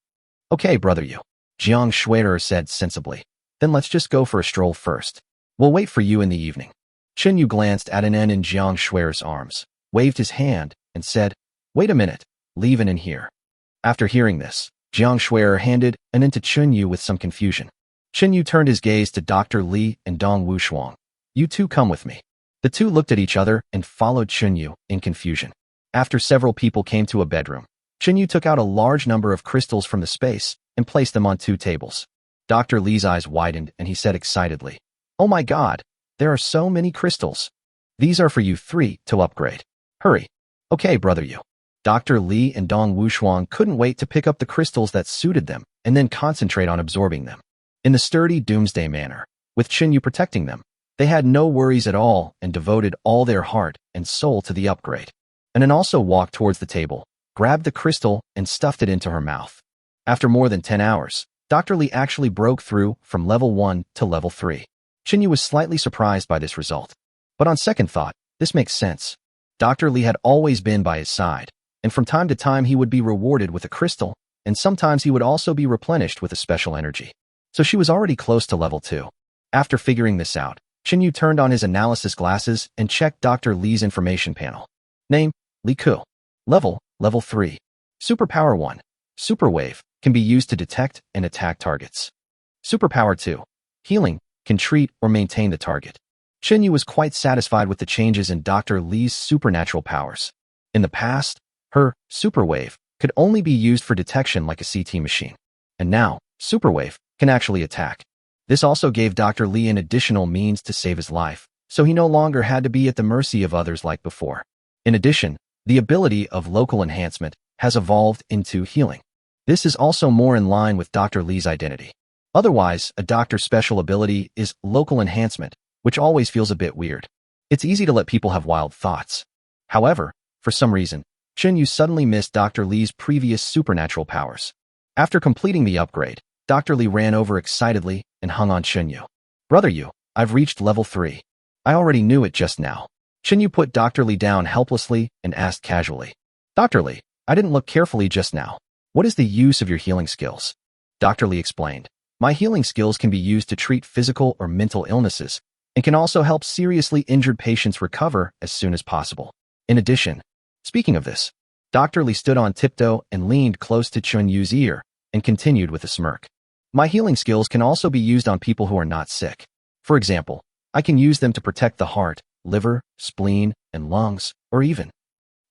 "Okay, Brother Yu," Jiang Shuier said sensibly. "Then let's just go for a stroll first. We'll wait for you in the evening." Chunyu glanced at Inan in Jiang Shuier's arms, waved his hand, and said, "Wait a minute, leave Inan here." After hearing this, Jiang Shuier handed Inan to Chunyu with some confusion. Chunyu turned his gaze to Dr. Li and Dong Wushuang. "You two come with me." The two looked at each other and followed Chunyu in confusion. After several people came to a bedroom, Chunyu took out a large number of crystals from the space and placed them on 2 tables. Dr. Li's eyes widened and he said excitedly, "Oh my god, there are so many crystals. These are for you 3 to upgrade. Hurry." "Okay, Brother Yu." Dr. Li and Dong Wushuang couldn't wait to pick up the crystals that suited them and then concentrate on absorbing them. In the sturdy Doomsday Manor, with Chunyu protecting them, they had no worries at all and devoted all their heart and soul to the upgrade. Inan also walked towards the table, grabbed the crystal, and stuffed it into her mouth. After more than 10 hours, Dr. Li actually broke through from level 1 to level 3. Chunyu was slightly surprised by this result. But on second thought, this makes sense. Dr. Li had always been by his side, and from time to time he would be rewarded with a crystal, and sometimes he would also be replenished with a special energy. So she was already close to level 2. After figuring this out, Chunyu turned on his analysis glasses and checked Dr. Li's information panel. Name, Li Ku. Level 3. Superpower 1. Super Wave, can be used to detect and attack targets. Superpower 2. Healing, can treat or maintain the target. Chunyu was quite satisfied with the changes in Dr. Li's supernatural powers. In the past, her Super Wave could only be used for detection like a CT machine. And now, Super Wave can actually attack. This also gave Dr. Li an additional means to save his life, so he no longer had to be at the mercy of others like before. In addition, the ability of local enhancement has evolved into healing. This is also more in line with Dr. Li's identity. Otherwise, a doctor's special ability is local enhancement, which always feels a bit weird. It's easy to let people have wild thoughts. However, for some reason, Chunyu suddenly missed Dr. Li's previous supernatural powers. After completing the upgrade, Dr. Li ran over excitedly and hung on Chunyu. "Brother Yu, I've reached level 3. I already knew it just now." Chunyu put Dr. Li down helplessly and asked casually, "Dr. Li, I didn't look carefully just now. What is the use of your healing skills? Dr. Lee explained. My healing skills can be used to treat physical or mental illnesses and can also help seriously injured patients recover as soon as possible. In addition, speaking of this, Dr. Lee stood on tiptoe and leaned close to Chun Yu's ear and continued with a smirk. My healing skills can also be used on people who are not sick. For example, I can use them to protect the heart, liver, spleen, and lungs, or even.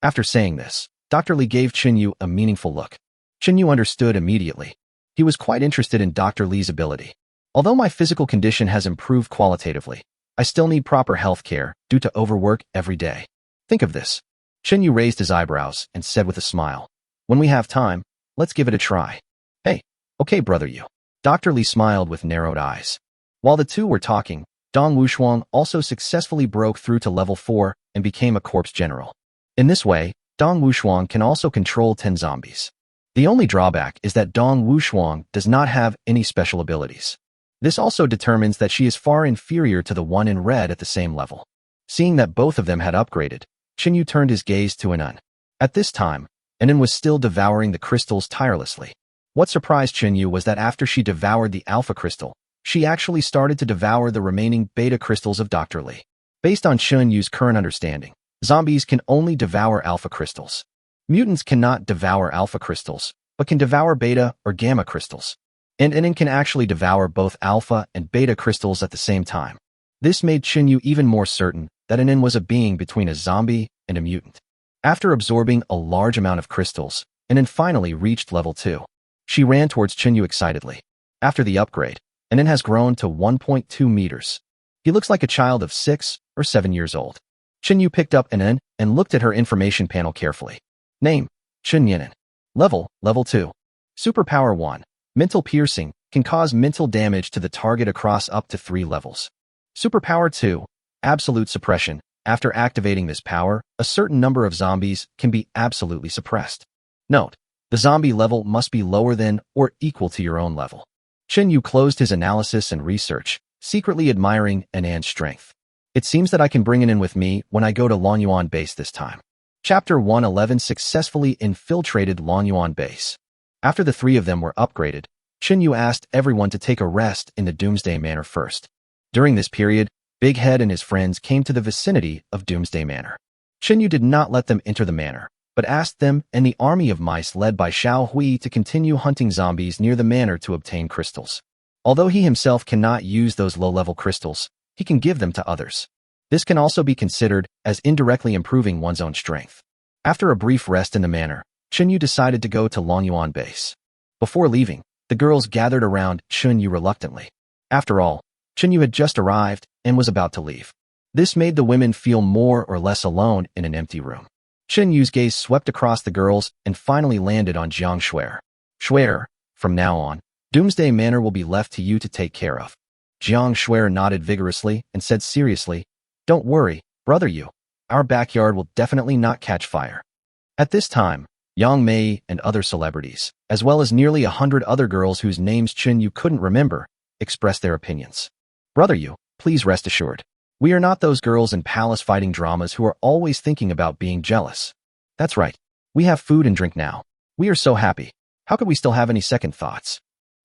After saying this, Dr. Lee gave Chun Yu a meaningful look. Chun Yu understood immediately. He was quite interested in Dr. Lee's ability. Although my physical condition has improved qualitatively, I still need proper health care due to overwork every day. Think of this. Chun Yu raised his eyebrows and said with a smile, when we have time, let's give it a try. Hey, okay, brother Yu. Dr. Lee smiled with narrowed eyes. While the two were talking, Dong Wushuang also successfully broke through to level 4 and became a corpse general. In this way, Dong Wushuang can also control 10 zombies. The only drawback is that Dong Wushuang does not have any special abilities. This also determines that she is far inferior to the one in red at the same level. Seeing that both of them had upgraded, Chun Yu turned his gaze to Anon. At this time, Anon was still devouring the crystals tirelessly. What surprised Chun Yu was that after she devoured the alpha crystal, she actually started to devour the remaining beta crystals of Dr. Lee. Based on Chun Yu's current understanding, zombies can only devour alpha crystals. Mutants cannot devour alpha crystals, but can devour beta or gamma crystals. And Anon can actually devour both alpha and beta crystals at the same time. This made Chun Yu even more certain that Anon was a being between a zombie and a mutant. After absorbing a large amount of crystals, Anon finally reached level 2. She ran towards Chun Yu excitedly. After the upgrade, Anon has grown to 1.2 meters. He looks like a child of 6 or 7 years old. Chun Yu picked up Anon and looked at her information panel carefully. Name, Chun Yanan. Level 2. Superpower 1. Mental piercing, can cause mental damage to the target across up to 3 levels. Superpower 2. Absolute suppression. After activating this power, a certain number of zombies can be absolutely suppressed. Note, the zombie level must be lower than or equal to your own level. Chun Yu closed his analysis and research, secretly admiring Anan's strength. It seems that I can bring it in with me when I go to Longyuan base this time. Chapter 111 successfully infiltrated Longyuan base. After the 3 of them were upgraded, Chun Yu asked everyone to take a rest in the Doomsday Manor first. During this period, Big Head and his friends came to the vicinity of Doomsday Manor. Chun Yu did not let them enter the manor, but asked them and the army of mice led by Xiao Hui to continue hunting zombies near the manor to obtain crystals. Although he himself cannot use those low-level crystals, he can give them to others. This can also be considered as indirectly improving one's own strength. After a brief rest in the manor, Chun Yu decided to go to Longyuan base. Before leaving, the girls gathered around Chun Yu reluctantly. After all, Chun Yu had just arrived and was about to leave. This made the women feel more or less alone in an empty room. Chun Yu's gaze swept across the girls and finally landed on Jiang Shuer. Shuer, from now on, Doomsday Manor will be left to you to take care of. Jiang Shuer nodded vigorously and said seriously, don't worry, brother Yu. Our backyard will definitely not catch fire. At this time, Yang Mei and other celebrities, as well as nearly 100 other girls whose names Chun Yu couldn't remember, expressed their opinions. Brother Yu, please rest assured. We are not those girls in palace fighting dramas who are always thinking about being jealous. That's right. We have food and drink now. We are so happy. How could we still have any second thoughts?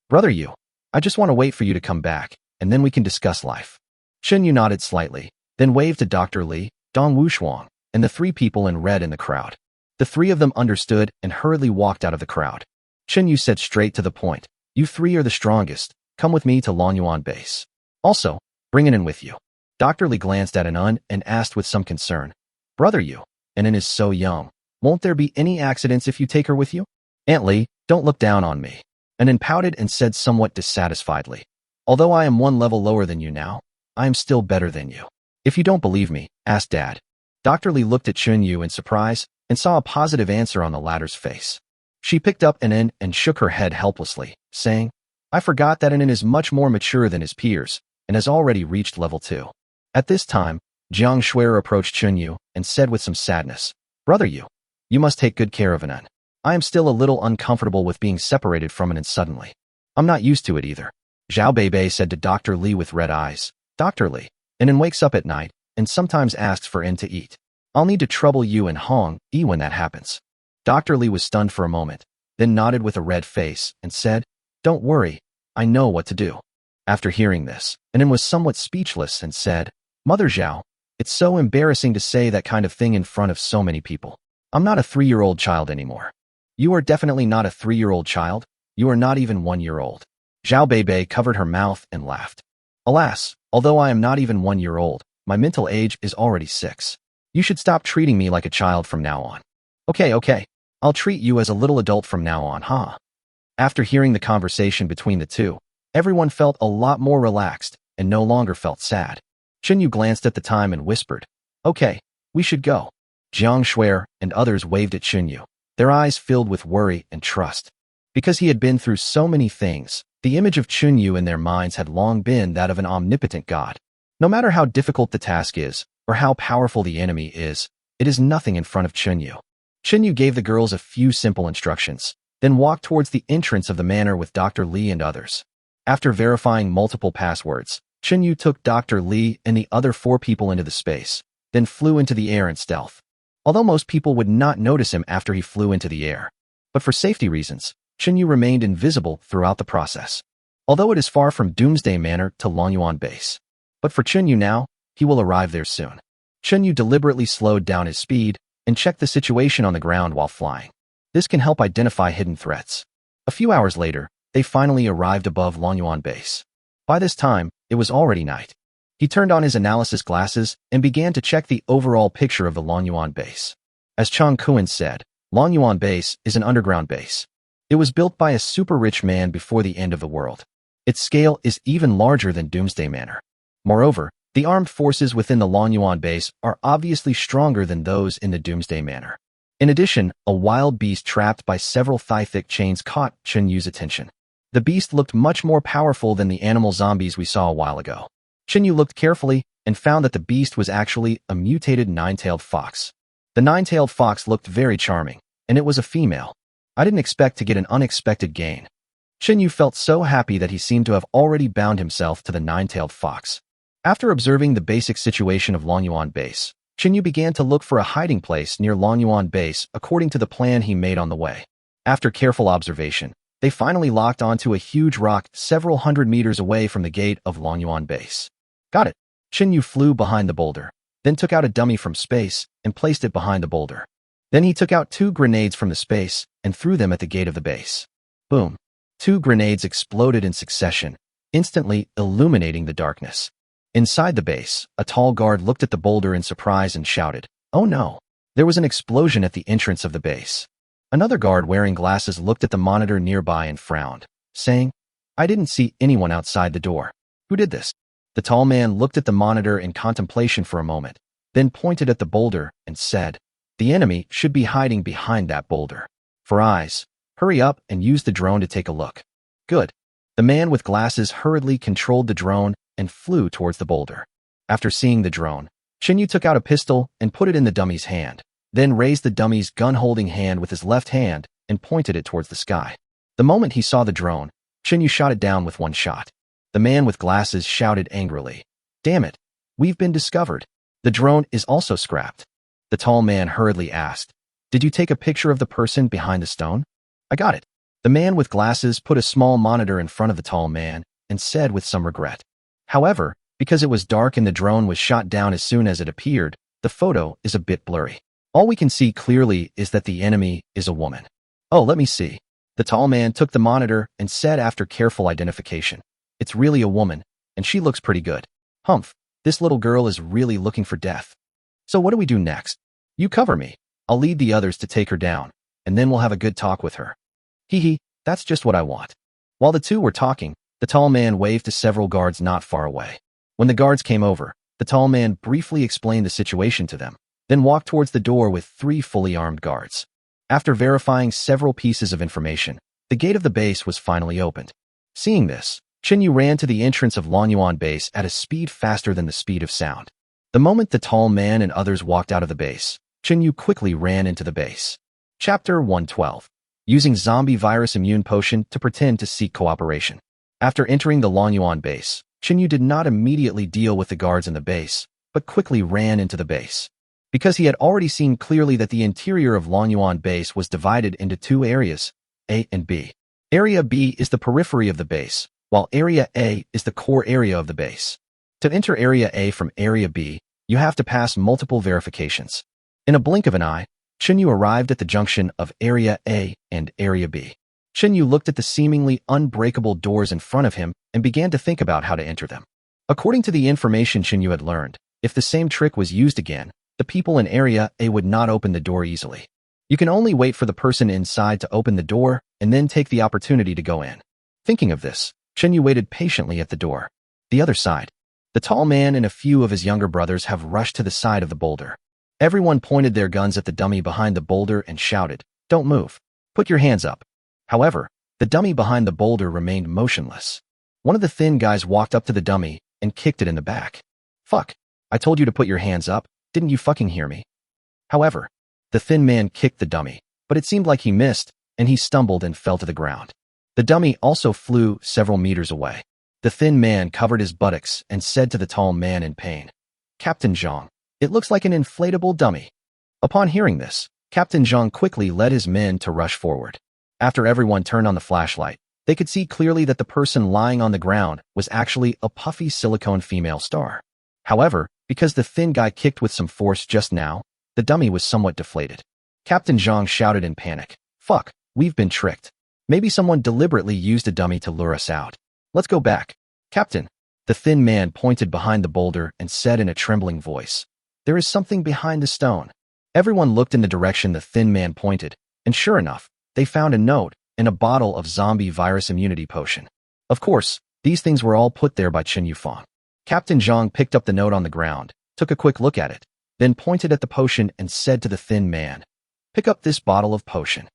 Brother Yu, I just want to wait for you to come back, and then we can discuss life. Chun Yu nodded slightly, then waved to Dr. Lee, Dong Wushuang, and the 3 people in red in the crowd. The 3 of them understood and hurriedly walked out of the crowd. Chun Yu said straight to the point, you 3 are the strongest. Come with me to Longyuan base. Also, bring Anon with you. Dr. Lee glanced at Anon and asked with some concern, brother Yu, Anon is so young. Won't there be any accidents if you take her with you? Aunt Lee, don't look down on me. Anon pouted and said somewhat dissatisfiedly, although I am 1 level lower than you now, I am still better than you. If you don't believe me, ask Dad. Dr. Lee looked at Chun Yu in surprise and saw a positive answer on the latter's face. She picked up Anon and shook her head helplessly, saying, I forgot that Anon is much more mature than his peers and has already reached level 2. At this time, Jiang Shuer approached Chun Yu and said with some sadness, brother Yu, you must take good care of Anon. I am still a little uncomfortable with being separated from Anon suddenly. I'm not used to it either. Zhao Beibei said to Dr. Lee with red eyes, Dr. Lee, Anon wakes up at night and sometimes asks for N to eat. I'll need to trouble you and Hong Yi when that happens. Dr. Lee was stunned for a moment. then nodded with a red face and said, "Don't worry, I know what to do." After hearing this, Anin was somewhat speechless and said, "Mother Zhao, it's so embarrassing to say that kind of thing in front of so many people. I'm not a 3-year-old child anymore." "You are definitely not a 3-year-old child. You are not even 1 year old." Zhao Beibei covered her mouth and laughed. "Alas, although I am not even 1 year old, my mental age is already 6. You should stop treating me like a child from now on." Okay. I'll treat you as a little adult from now on, huh?" After hearing the conversation between the two, everyone felt a lot more relaxed and no longer felt sad. Chenyu glanced at the time and whispered, "Okay, we should go." Jiang Shuer and others waved at Chenyu, their eyes filled with worry and trust. Because he had been through so many things, the image of Chenyu in their minds had long been that of an omnipotent god. No matter how difficult the task is, or how powerful the enemy is, it is nothing in front of Chenyu. Chenyu gave the girls a few simple instructions, then walked towards the entrance of the manor with Dr. Li and others. After verifying multiple passwords, Chenyu took Dr. Li and the other 4 people into the space, then flew into the air in stealth. Although most people would not notice him after he flew into the air, but for safety reasons, Chenyu remained invisible throughout the process. Although it is far from Doomsday Manor to Longyuan Base. But for Chenyu now, he will arrive there soon. Chenyu deliberately slowed down his speed and checked the situation on the ground while flying. This can help identify hidden threats. A few hours later, they finally arrived above Longyuan Base. By this time, it was already night. He turned on his analysis glasses and began to check the overall picture of the Longyuan Base. As Chang Kuan said, Longyuan Base is an underground base. It was built by a super-rich man before the end of the world. Its scale is even larger than Doomsday Manor. Moreover, the armed forces within the Longyuan Base are obviously stronger than those in the Doomsday Manor. In addition, a wild beast trapped by several thigh-thick chains caught Chenyu's attention. The beast looked much more powerful than the animal zombies we saw a while ago. Chenyu looked carefully and found that the beast was actually a mutated nine-tailed fox. The nine-tailed fox looked very charming, and it was a female. I didn't expect to get an unexpected gain. Chenyu felt so happy that he seemed to have already bound himself to the nine-tailed fox. After observing the basic situation of Longyuan Base, Chenyu began to look for a hiding place near Longyuan Base according to the plan he made on the way. After careful observation, they finally locked onto a huge rock several hundred meters away from the gate of Longyuan Base. Got it. Chenyu flew behind the boulder, then took out a dummy from space and placed it behind the boulder. Then he took out 2 grenades from the space and threw them at the gate of the base. Boom. 2 grenades exploded in succession, instantly illuminating the darkness. Inside the base, a tall guard looked at the boulder in surprise and shouted, "Oh no!" There was an explosion at the entrance of the base. Another guard wearing glasses looked at the monitor nearby and frowned, saying, "I didn't see anyone outside the door. Who did this?" The tall man looked at the monitor in contemplation for a moment, then pointed at the boulder and said, "The enemy should be hiding behind that boulder. For eyes, hurry up and use the drone to take a look." Good. The man with glasses hurriedly controlled the drone and flew towards the boulder. After seeing the drone, Chenyu took out a pistol and put it in the dummy's hand, then raised the dummy's gun-holding hand with his left hand and pointed it towards the sky. The moment he saw the drone, Chenyu shot it down with one shot. The man with glasses shouted angrily, "Damn it, we've been discovered." The drone is also scrapped. The tall man hurriedly asked, "Did you take a picture of the person behind the stone?" "I got it." The man with glasses put a small monitor in front of the tall man and said with some regret. However, because it was dark and the drone was shot down as soon as it appeared, the photo is a bit blurry. All we can see clearly is that the enemy is a woman. "Oh, let me see." The tall man took the monitor and said after careful identification, "It's really a woman, and she looks pretty good. Humph, this little girl is really looking for death. So what do we do next? You cover me. I'll lead the others to take her down, and then we'll have a good talk with her." Hee, that's just what I want. While the two were talking, the tall man waved to several guards not far away. When the guards came over, the tall man briefly explained the situation to them, then walked towards the door with 3 fully armed guards. After verifying several pieces of information, the gate of the base was finally opened. Seeing this, Chenyu ran to the entrance of Longyuan Base at a speed faster than the speed of sound. The moment the tall man and others walked out of the base, Chenyu quickly ran into the base. Chapter 112. Using zombie virus immune potion to pretend to seek cooperation. After entering the Longyuan Base, Chenyu did not immediately deal with the guards in the base, but quickly ran into the base. Because he had already seen clearly that the interior of Longyuan Base was divided into 2 areas, A and B. Area B is the periphery of the base, while Area A is the core area of the base. To enter Area A from Area B, you have to pass multiple verifications. In a blink of an eye, Chinyu arrived at the junction of Area A and Area B. Chinyu looked at the seemingly unbreakable doors in front of him and began to think about how to enter them. According to the information Chinyu had learned, if the same trick was used again, the people in Area A would not open the door easily. You can only wait for the person inside to open the door and then take the opportunity to go in. Thinking of this, Chinyu waited patiently at the door. The other side. The tall man and a few of his younger brothers have rushed to the side of the boulder. Everyone pointed their guns at the dummy behind the boulder and shouted, "Don't move. Put your hands up." However, the dummy behind the boulder remained motionless. One of the thin guys walked up to the dummy and kicked it in the back. "Fuck. I told you to put your hands up. Didn't you fucking hear me?" However, the thin man kicked the dummy, but it seemed like he missed, and he stumbled and fell to the ground. The dummy also flew several meters away. The thin man covered his buttocks and said to the tall man in pain, "Captain Zhang, it looks like an inflatable dummy." Upon hearing this, Captain Zhang quickly led his men to rush forward. After everyone turned on the flashlight, they could see clearly that the person lying on the ground was actually a puffy silicone female star. However, because the thin guy kicked with some force just now, the dummy was somewhat deflated. Captain Zhang shouted in panic, "Fuck, we've been tricked. Maybe someone deliberately used a dummy to lure us out. Let's go back." "Captain," the thin man pointed behind the boulder and said in a trembling voice, "There is something behind the stone." Everyone looked in the direction the thin man pointed, and sure enough, they found a note and a bottle of zombie virus immunity potion. Of course, these things were all put there by Qin Yufang. Captain Zhang picked up the note on the ground, took a quick look at it, then pointed at the potion and said to the thin man, "Pick up this bottle of potion."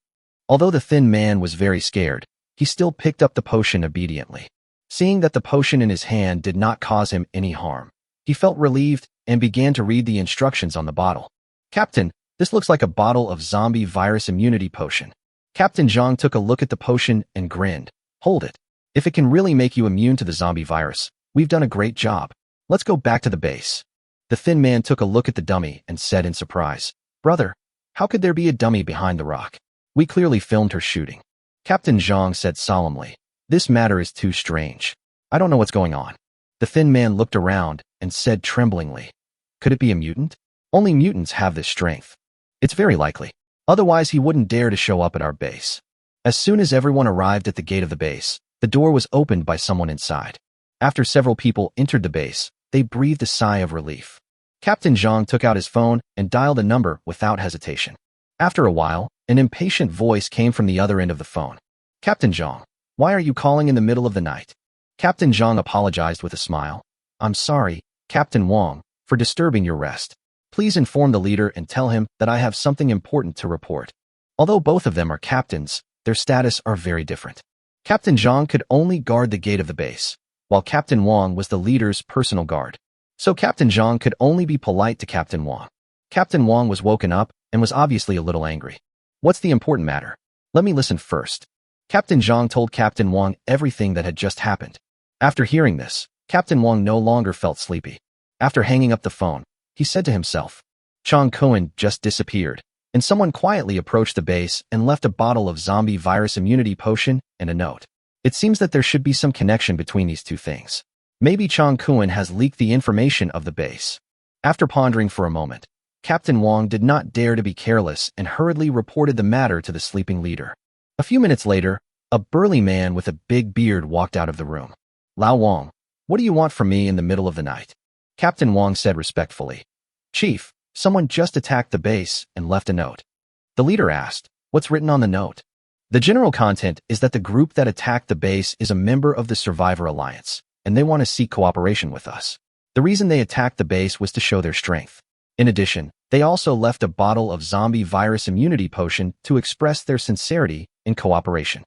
Although the thin man was very scared, he still picked up the potion obediently. Seeing that the potion in his hand did not cause him any harm, he felt relieved and began to read the instructions on the bottle. "Captain, this looks like a bottle of zombie virus immunity potion." Captain Zhang took a look at the potion and grinned. "Hold it. If it can really make you immune to the zombie virus, we've done a great job. Let's go back to the base." The thin man took a look at the dummy and said in surprise, "Brother, how could there be a dummy behind the rock? We clearly filmed her shooting." Captain Zhang said solemnly, "This matter is too strange. I don't know what's going on." The thin man looked around and said tremblingly, "Could it be a mutant? Only mutants have this strength. It's very likely. Otherwise, he wouldn't dare to show up at our base." As soon as everyone arrived at the gate of the base, the door was opened by someone inside. After several people entered the base, they breathed a sigh of relief. Captain Zhang took out his phone and dialed a number without hesitation. After a while, an impatient voice came from the other end of the phone. "Captain Zhang, why are you calling in the middle of the night?" Captain Zhang apologized with a smile. "I'm sorry, Captain Wang, for disturbing your rest. Please inform the leader and tell him that I have something important to report." Although both of them are captains, their status are very different. Captain Zhang could only guard the gate of the base, while Captain Wang was the leader's personal guard. So Captain Zhang could only be polite to Captain Wang. Captain Wang was woken up and was obviously a little angry. "What's the important matter? Let me listen first." Captain Zhang told Captain Wang everything that had just happened. After hearing this, Captain Wang no longer felt sleepy. After hanging up the phone, he said to himself, "Chang Cohen just disappeared, and someone quietly approached the base and left a bottle of zombie virus immunity potion and a note. It seems that there should be some connection between these two things. Maybe Chang Cohen has leaked the information of the base." After pondering for a moment, Captain Wang did not dare to be careless and hurriedly reported the matter to the sleeping leader. A few minutes later, a burly man with a big beard walked out of the room. "Lao Wang, what do you want from me in the middle of the night?" Captain Wang said respectfully. "Chief, someone just attacked the base and left a note." The leader asked, "What's written on the note?" The general content is that the group that attacked the base is a member of the Survivor Alliance, and they want to seek cooperation with us. The reason they attacked the base was to show their strength. In addition, they also left a bottle of zombie virus immunity potion to express their sincerity in cooperation.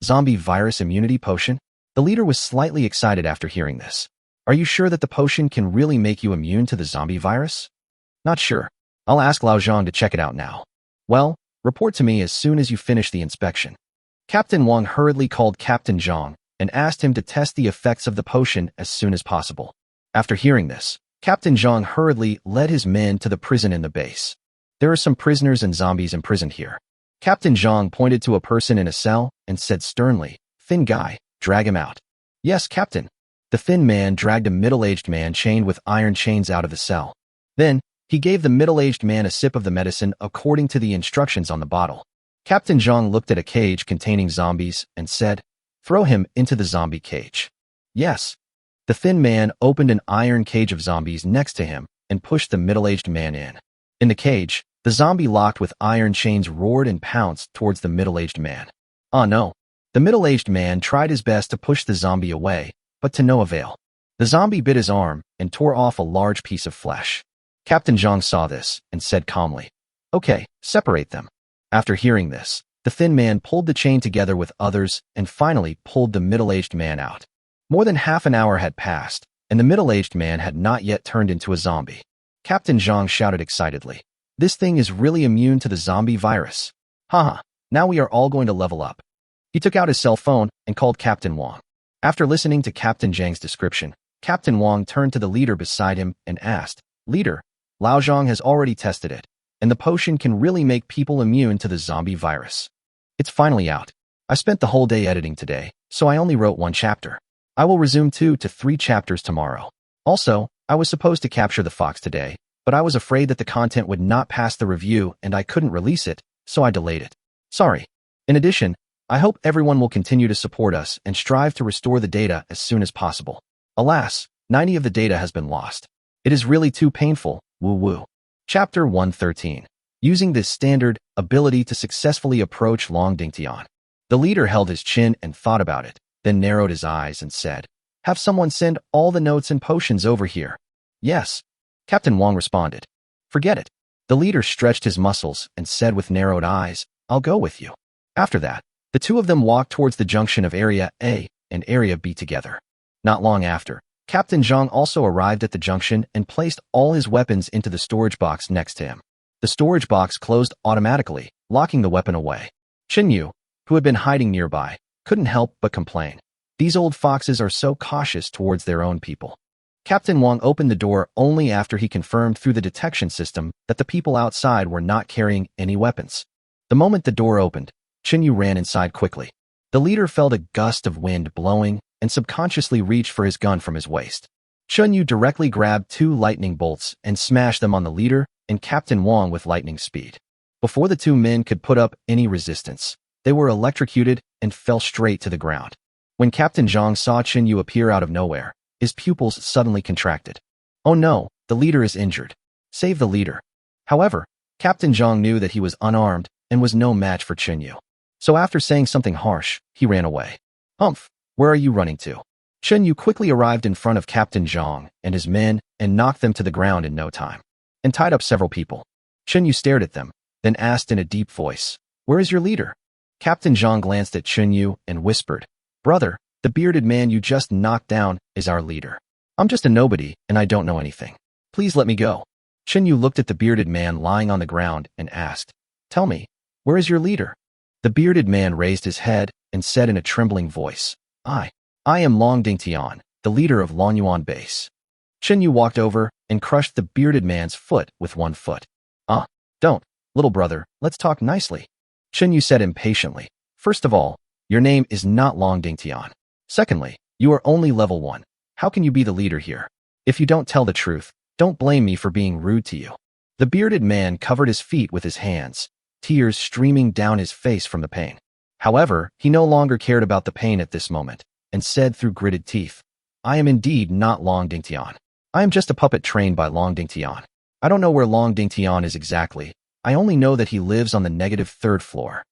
Zombie virus immunity potion? The leader was slightly excited after hearing this. "Are you sure that the potion can really make you immune to the zombie virus?" "Not sure. I'll ask Lao Zhang to check it out now." "Well, report to me as soon as you finish the inspection." Captain Wang hurriedly called Captain Zhang and asked him to test the effects of the potion as soon as possible. After hearing this, Captain Zhang hurriedly led his men to the prison in the base. "There are some prisoners and zombies imprisoned here. Captain Zhang pointed to a person in a cell and said sternly, "Thin guy, drag him out." "Yes, Captain." The thin man dragged a middle-aged man chained with iron chains out of the cell. Then, he gave the middle-aged man a sip of the medicine according to the instructions on the bottle. Captain Zhang looked at a cage containing zombies and said, "Throw him into the zombie cage." "Yes." The thin man opened an iron cage of zombies next to him and pushed the middle-aged man in. In the cage, the zombie locked with iron chains roared and pounced towards the middle-aged man. "Oh no." The middle-aged man tried his best to push the zombie away, but to no avail. The zombie bit his arm and tore off a large piece of flesh. Captain Zhang saw this and said calmly, "Okay, separate them." After hearing this, the thin man pulled the chain together with others and finally pulled the middle-aged man out. More than half an hour had passed, and the middle-aged man had not yet turned into a zombie. Captain Zhang shouted excitedly, "This thing is really immune to the zombie virus. Haha, now we are all going to level up." He took out his cell phone and called Captain Wang. After listening to Captain Zhang's description, Captain Wang turned to the leader beside him and asked, "Leader, Lao Zhang has already tested it, and the potion can really make people immune to the zombie virus. It's finally out. I spent the whole day editing today, so I only wrote 1 chapter. I will resume 2 to 3 chapters tomorrow. Also, I was supposed to capture the fox today, but I was afraid that the content would not pass the review and I couldn't release it, so I delayed it. Sorry. In addition, I hope everyone will continue to support us and strive to restore the data as soon as possible. Alas, 90 of the data has been lost. It is really too painful, woo woo." Chapter 113. Using this standard ability to successfully approach Long Dingtian. The leader held his chin and thought about it, then narrowed his eyes and said, "Have someone send all the notes and potions over here." "Yes." Captain Wang responded. "Forget it." The leader stretched his muscles and said with narrowed eyes, "I'll go with you." After that, the two of them walked towards the junction of Area A and Area B together. Not long after, Captain Zhang also arrived at the junction and placed all his weapons into the storage box next to him. The storage box closed automatically, locking the weapon away. Chinyu, who had been hiding nearby, couldn't help but complain. These old foxes are so cautious towards their own people. Captain Wang opened the door only after he confirmed through the detection system that the people outside were not carrying any weapons. The moment the door opened, Chinyu ran inside quickly. The leader felt a gust of wind blowing and subconsciously reached for his gun from his waist. Chinyu directly grabbed 2 lightning bolts and smashed them on the leader and Captain Wang with lightning speed. Before the 2 men could put up any resistance, they were electrocuted and fell straight to the ground. When Captain Zhang saw Chinyu appear out of nowhere, his pupils suddenly contracted. "Oh no, the leader is injured. Save the leader." However, Captain Zhang knew that he was unarmed and was no match for Chinyu. So after saying something harsh, he ran away. "Humph, where are you running to?" Chinyu quickly arrived in front of Captain Zhang and his men and knocked them to the ground in no time, and tied up several people. Chinyu stared at them, then asked in a deep voice, "Where is your leader?" Captain Zhang glanced at Chinyu and whispered, "Brother, the bearded man you just knocked down is our leader. I'm just a nobody and I don't know anything. Please let me go." Chinyu looked at the bearded man lying on the ground and asked, "Tell me, where is your leader?" The bearded man raised his head and said in a trembling voice, I am Long Dingtian, the leader of Longyuan base." Chinyu walked over and crushed the bearded man's foot with 1 foot. Don't, little brother, let's talk nicely." Chinyu said impatiently, "First of all, your name is not Long Dingtian. Secondly, you are only level 1. How can you be the leader here? If you don't tell the truth, don't blame me for being rude to you." The bearded man covered his feet with his hands, tears streaming down his face from the pain. However, he no longer cared about the pain at this moment, and said through gritted teeth, "I am indeed not Long Dingtian. I am just a puppet trained by Long Dingtian. I don't know where Long Dingtian is exactly. I only know that he lives on the -3rd floor."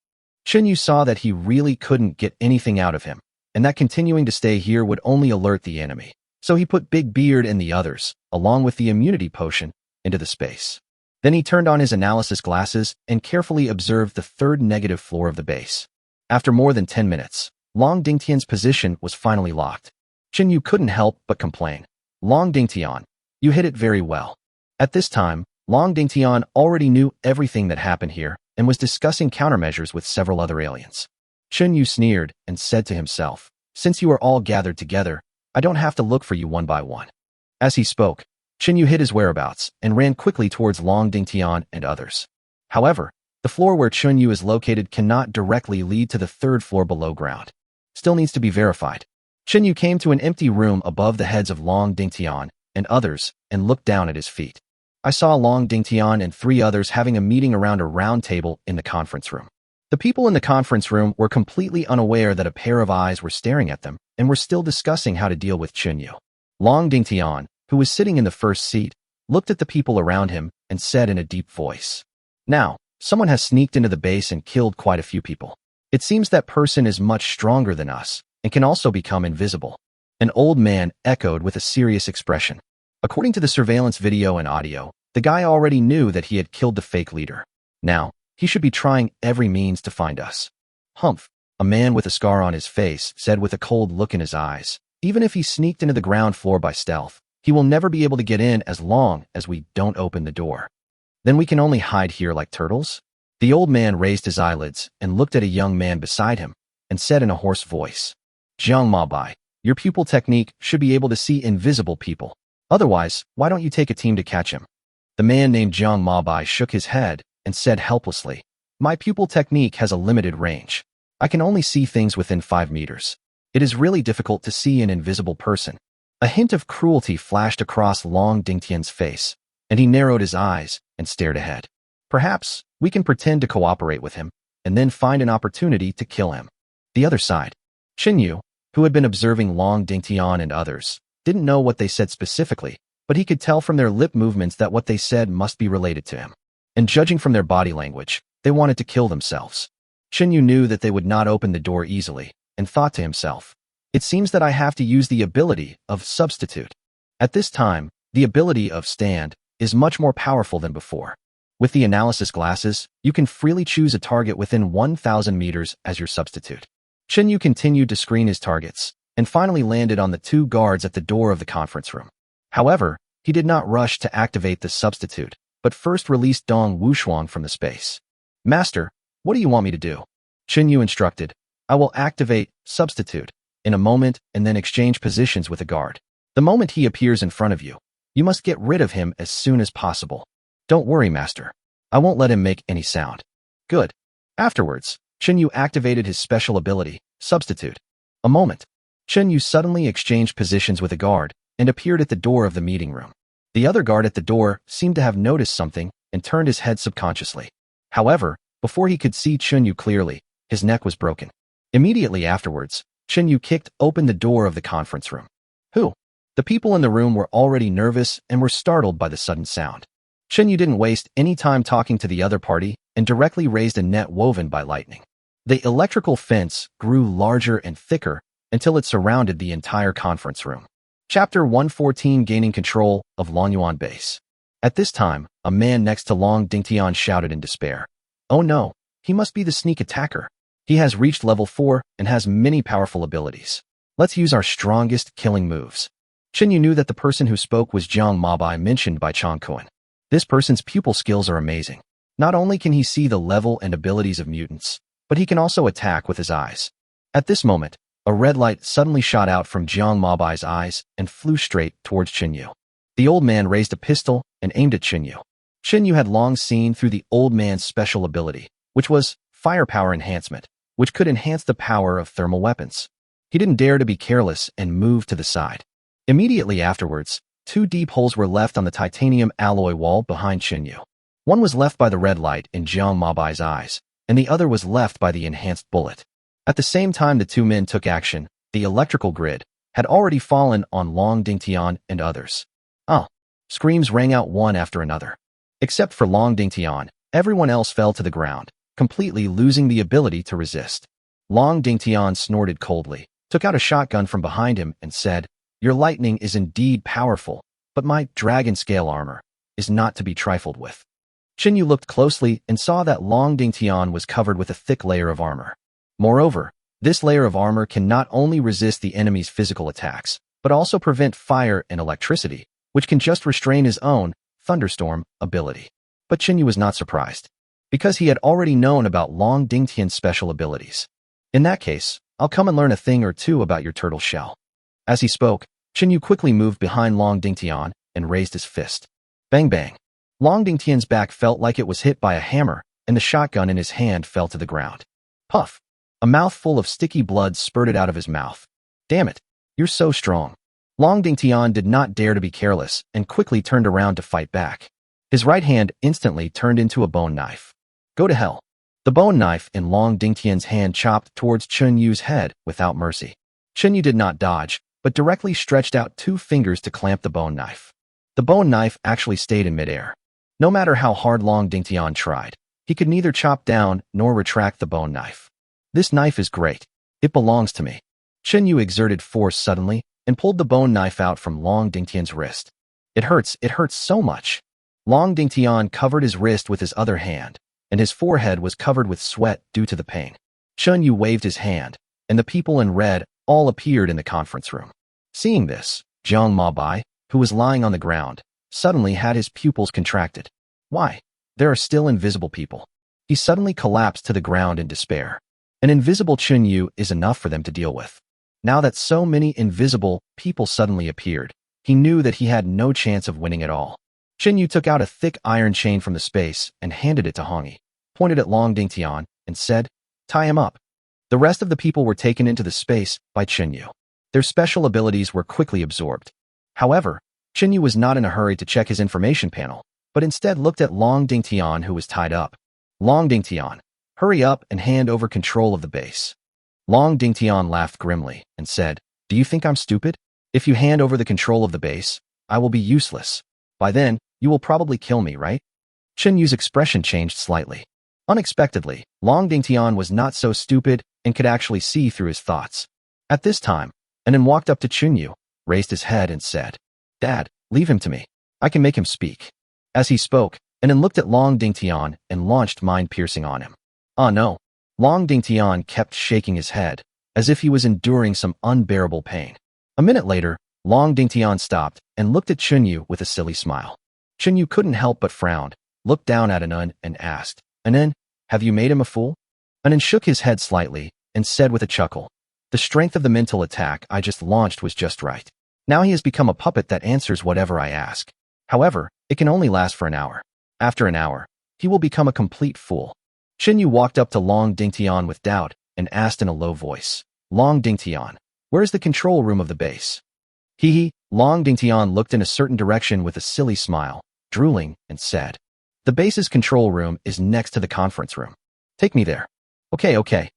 Chinyu saw that he really couldn't get anything out of him, and that continuing to stay here would only alert the enemy. So he put Big Beard and the others, along with the immunity potion, into the space. Then he turned on his analysis glasses and carefully observed the 3rd negative floor of the base. After more than 10 minutes, Long Dingtian's position was finally locked. Chinyu couldn't help but complain, "Long Dingtian, you hit it very well." At this time, Long Dingtian already knew everything that happened here and was discussing countermeasures with several other aliens. Chinyu sneered and said to himself, "Since you are all gathered together, I don't have to look for you one by one." As he spoke, Chinyu hid his whereabouts and ran quickly towards Long Dingtian and others. However, The floor where Chunyu is located cannot directly lead to the third floor below ground. Still needs to be verified. Chunyu came to an empty room above the heads of Long Dingtian and others and looked down at his feet. I saw Long Dingtian and 3 others having a meeting around a round table in the conference room. The people in the conference room were completely unaware that a pair of eyes were staring at them and were still discussing how to deal with Chunyu. Long Dingtian, who was sitting in the first seat, looked at the people around him and said in a deep voice, "Now, someone has sneaked into the base and killed quite a few people. It seems that person is much stronger than us and can also become invisible." An old man echoed with a serious expression. According to the surveillance video and audio, the guy already knew that he had killed the fake leader. Now, he should be trying every means to find us. Humph, a man with a scar on his face said with a cold look in his eyes. Even if he sneaked into the ground floor by stealth, he will never be able to get in as long as we don't open the door. Then we can only hide here like turtles? The old man raised his eyelids and looked at a young man beside him and said in a hoarse voice, "Jiang Mabai, your pupil technique should be able to see invisible people. Otherwise, why don't you take a team to catch him?" The man named Jiang Mabai shook his head and said helplessly, "My pupil technique has a limited range. I can only see things within 5 meters. It is really difficult to see an invisible person." A hint of cruelty flashed across Long Dingtian's face, and he narrowed his eyes and stared ahead. "Perhaps we can pretend to cooperate with him and then find an opportunity to kill him." The other side. Chunyu, who had been observing Long Dingtian and others, didn't know what they said specifically, but he could tell from their lip movements that what they said must be related to him. And judging from their body language, they wanted to kill themselves. Chunyu knew that they would not open the door easily, and thought to himself, "It seems that I have to use the ability of substitute." At this time, the ability of stand is much more powerful than before. With the analysis glasses, you can freely choose a target within 1,000 meters as your substitute. Chunyu continued to screen his targets, and finally landed on the 2 guards at the door of the conference room. However, he did not rush to activate the substitute, but first released Dong Wushuang from the space. "Master, what do you want me to do?" Chunyu instructed. "I will activate substitute in a moment and then exchange positions with a guard. The moment he appears in front of you, you must get rid of him as soon as possible." "Don't worry, Master. I won't let him make any sound." "Good." Afterwards, Chunyu activated his special ability, substitute. A moment. Chunyu suddenly exchanged positions with a guard and appeared at the door of the meeting room. The other guard at the door seemed to have noticed something and turned his head subconsciously. However, before he could see Chunyu clearly, his neck was broken. Immediately afterwards, Chunyu kicked open the door of the conference room. "Who?" The people in the room were already nervous and were startled by the sudden sound. Chunyu didn't waste any time talking to the other party and directly raised a net woven by lightning. The electrical fence grew larger and thicker until it surrounded the entire conference room. Chapter 114, Gaining Control of Longyuan Base. At this time, a man next to Long Dingtian shouted in despair, "Oh no, he must be the sneak attacker. He has reached level 4 and has many powerful abilities. Let's use our strongest killing moves." Chunyu knew that the person who spoke was Jiang Mabai mentioned by Chang Kuan. This person's pupil skills are amazing. Not only can he see the level and abilities of mutants, but he can also attack with his eyes. At this moment, a red light suddenly shot out from Jiang Mabai's eyes and flew straight towards Chunyu. The old man raised a pistol and aimed at Chunyu. Chunyu had long seen through the old man's special ability, which was firepower enhancement, which could enhance the power of thermal weapons. He didn't dare to be careless and moved to the side. Immediately afterwards, 2 deep holes were left on the titanium alloy wall behind Chunyu. One was left by the red light in Jiang Mabai's eyes, and the other was left by the enhanced bullet. At the same time the 2 men took action, the electrical grid had already fallen on Long Dingtian and others. "Ah!" Screams rang out one after another. Except for Long Dingtian, everyone else fell to the ground, completely losing the ability to resist. Long Dingtian snorted coldly, took out a shotgun from behind him and said, "Your lightning is indeed powerful, but my dragon scale armor is not to be trifled with." Chunyu looked closely and saw that Long Dingtian was covered with a thick layer of armor. Moreover, this layer of armor can not only resist the enemy's physical attacks, but also prevent fire and electricity, which can just restrain his own thunderstorm ability. But Chunyu was not surprised, because he had already known about Long Dingtian's special abilities. "In that case, I'll come and learn a thing or two about your turtle shell." As he spoke, Chunyu quickly moved behind Long Dingtian and raised his fist. Bang bang. Long Dingtian's back felt like it was hit by a hammer, and the shotgun in his hand fell to the ground. Puff! A mouthful of sticky blood spurted out of his mouth. Damn it! You're so strong. Long Dingtian did not dare to be careless and quickly turned around to fight back. His right hand instantly turned into a bone knife. Go to hell. The bone knife in Long Dingtian's hand chopped towards Chun Yu's head without mercy. Chun Yu did not dodge, but directly stretched out 2 fingers to clamp the bone knife. The bone knife actually stayed in midair. No matter how hard Long Dingtian tried, he could neither chop down nor retract the bone knife. This knife is great. It belongs to me. Chun Yu exerted force suddenly and pulled the bone knife out from Long Dingtian's wrist. It hurts so much. Long Dingtian covered his wrist with his other hand, and his forehead was covered with sweat due to the pain. Chun Yu waved his hand, and the people in red all appeared in the conference room. Seeing this, Jiang Mabai, who was lying on the ground, suddenly had his pupils contracted. Why? There are still invisible people. He suddenly collapsed to the ground in despair. An invisible Chun Yu is enough for them to deal with. Now that so many invisible people suddenly appeared, he knew that he had no chance of winning at all. Chun Yu took out a thick iron chain from the space and handed it to Hongyi, pointed at Long Dingtian, and said, "Tie him up." The rest of the people were taken into the space by Chun Yu. Their special abilities were quickly absorbed. However, Chun Yu was not in a hurry to check his information panel, but instead looked at Long Dingtian, who was tied up. Long Dingtian, hurry up and hand over control of the base. Long Dingtian laughed grimly and said, "Do you think I'm stupid? If you hand over the control of the base, I will be useless. By then, you will probably kill me, right?" Chun Yu's expression changed slightly. Unexpectedly, Long Dingtian was not so stupid and could actually see through his thoughts. At this time, Anan walked up to Chun Yu, raised his head and said, "Dad, leave him to me. I can make him speak." As he spoke, Anan looked at Long Dingtian and launched mind-piercing on him. Oh no. Long Dingtian kept shaking his head, as if he was enduring some unbearable pain. A minute later, Long Dingtian stopped and looked at Chun Yu with a silly smile. Chun Yu couldn't help but frown, looked down at Anan and asked, "Anan, have you made him a fool?" Anan shook his head slightly and said with a chuckle, "The strength of the mental attack I just launched was just right. Now he has become a puppet that answers whatever I ask. However, it can only last for an hour. After an hour, he will become a complete fool." Chun Yu walked up to Long Dingtian with doubt and asked in a low voice, "Long Dingtian, where is the control room of the base?" Hee. Long Dingtian looked in a certain direction with a silly smile, drooling, and said, "The base's control room is next to the conference room. Take me there." Okay.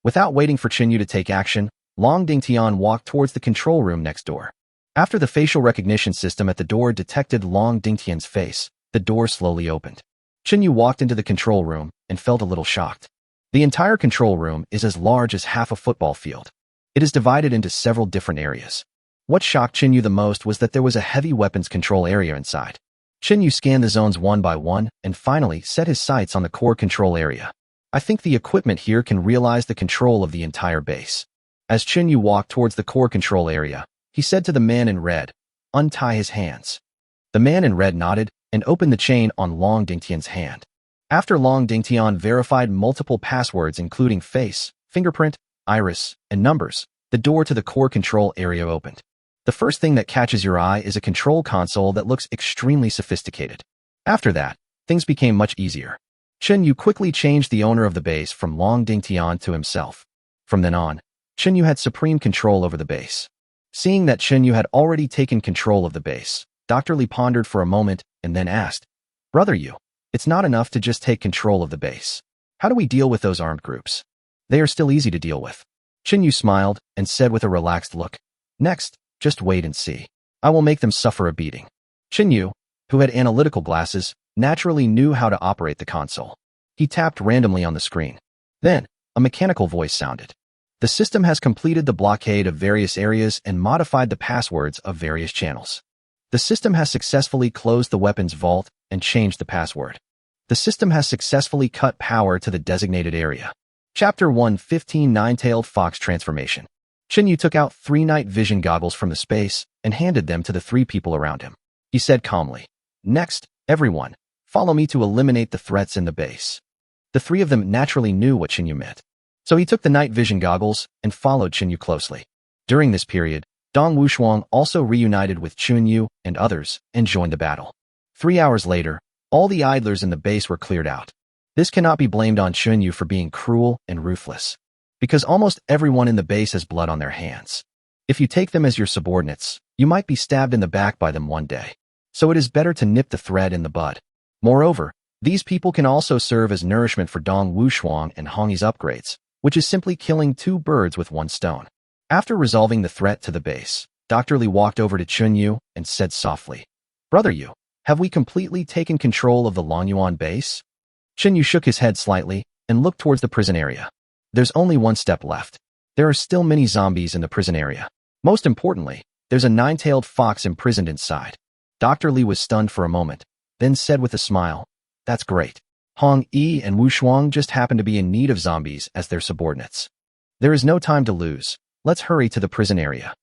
Without waiting for Chun Yu to take action, Long Dingtian walked towards the control room next door. After the facial recognition system at the door detected Long Dingtian's face, the door slowly opened. Chun Yu walked into the control room and felt a little shocked. The entire control room is as large as half a football field. It is divided into several different areas. What shocked Chun Yu the most was that there was a heavy weapons control area inside. Chun Yu scanned the zones one by one and finally set his sights on the core control area. "I think the equipment here can realize the control of the entire base." As Chun Yu walked towards the core control area, he said to the man in red, "Untie his hands." The man in red nodded and opened the chain on Long Dingtian's hand. After Long Dingtian verified multiple passwords including face, fingerprint, iris, and numbers, the door to the core control area opened. The first thing that catches your eye is a control console that looks extremely sophisticated. After that, things became much easier. Chun Yu quickly changed the owner of the base from Long Dingtian to himself. From then on, Chun Yu had supreme control over the base. Seeing that Chun Yu had already taken control of the base, Dr. Li pondered for a moment and then asked, "Brother Yu, it's not enough to just take control of the base. How do we deal with those armed groups? They are still easy to deal with." Chun Yu smiled and said with a relaxed look, "Next, just wait and see. I will make them suffer a beating." Chun Yu, who had analytical glasses, naturally knew how to operate the console. He tapped randomly on the screen. Then, a mechanical voice sounded. "The system has completed the blockade of various areas and modified the passwords of various channels. The system has successfully closed the weapons vault and changed the password. The system has successfully cut power to the designated area." Chapter 115 Nine-Tailed Fox Transformation. Chun Yu took out 3 night vision goggles from the space and handed them to the 3 people around him. He said calmly, "Next, everyone, follow me to eliminate the threats in the base." The 3 of them naturally knew what Chun Yu meant. So he took the night vision goggles and followed Chun Yu closely. During this period, Dong Wushuang also reunited with Chun Yu and others and joined the battle. 3 hours later, all the idlers in the base were cleared out. This cannot be blamed on Chunyu for being cruel and ruthless, because almost everyone in the base has blood on their hands. If you take them as your subordinates, you might be stabbed in the back by them one day. So it is better to nip the thread in the bud. Moreover, these people can also serve as nourishment for Dong Wushuang and Hongyi's upgrades, which is simply killing two birds with one stone. After resolving the threat to the base, Dr. Li walked over to Chunyu and said softly, "Brother Yu, have we completely taken control of the Longyuan base?" Chunyu shook his head slightly and looked towards the prison area. There's only one step left. There are still many zombies in the prison area. Most importantly, there's a nine-tailed fox imprisoned inside. Dr. Li was stunned for a moment, then said with a smile, "That's great. Hong Yi and Wu Shuang just happen to be in need of zombies as their subordinates. There is no time to lose. Let's hurry to the prison area."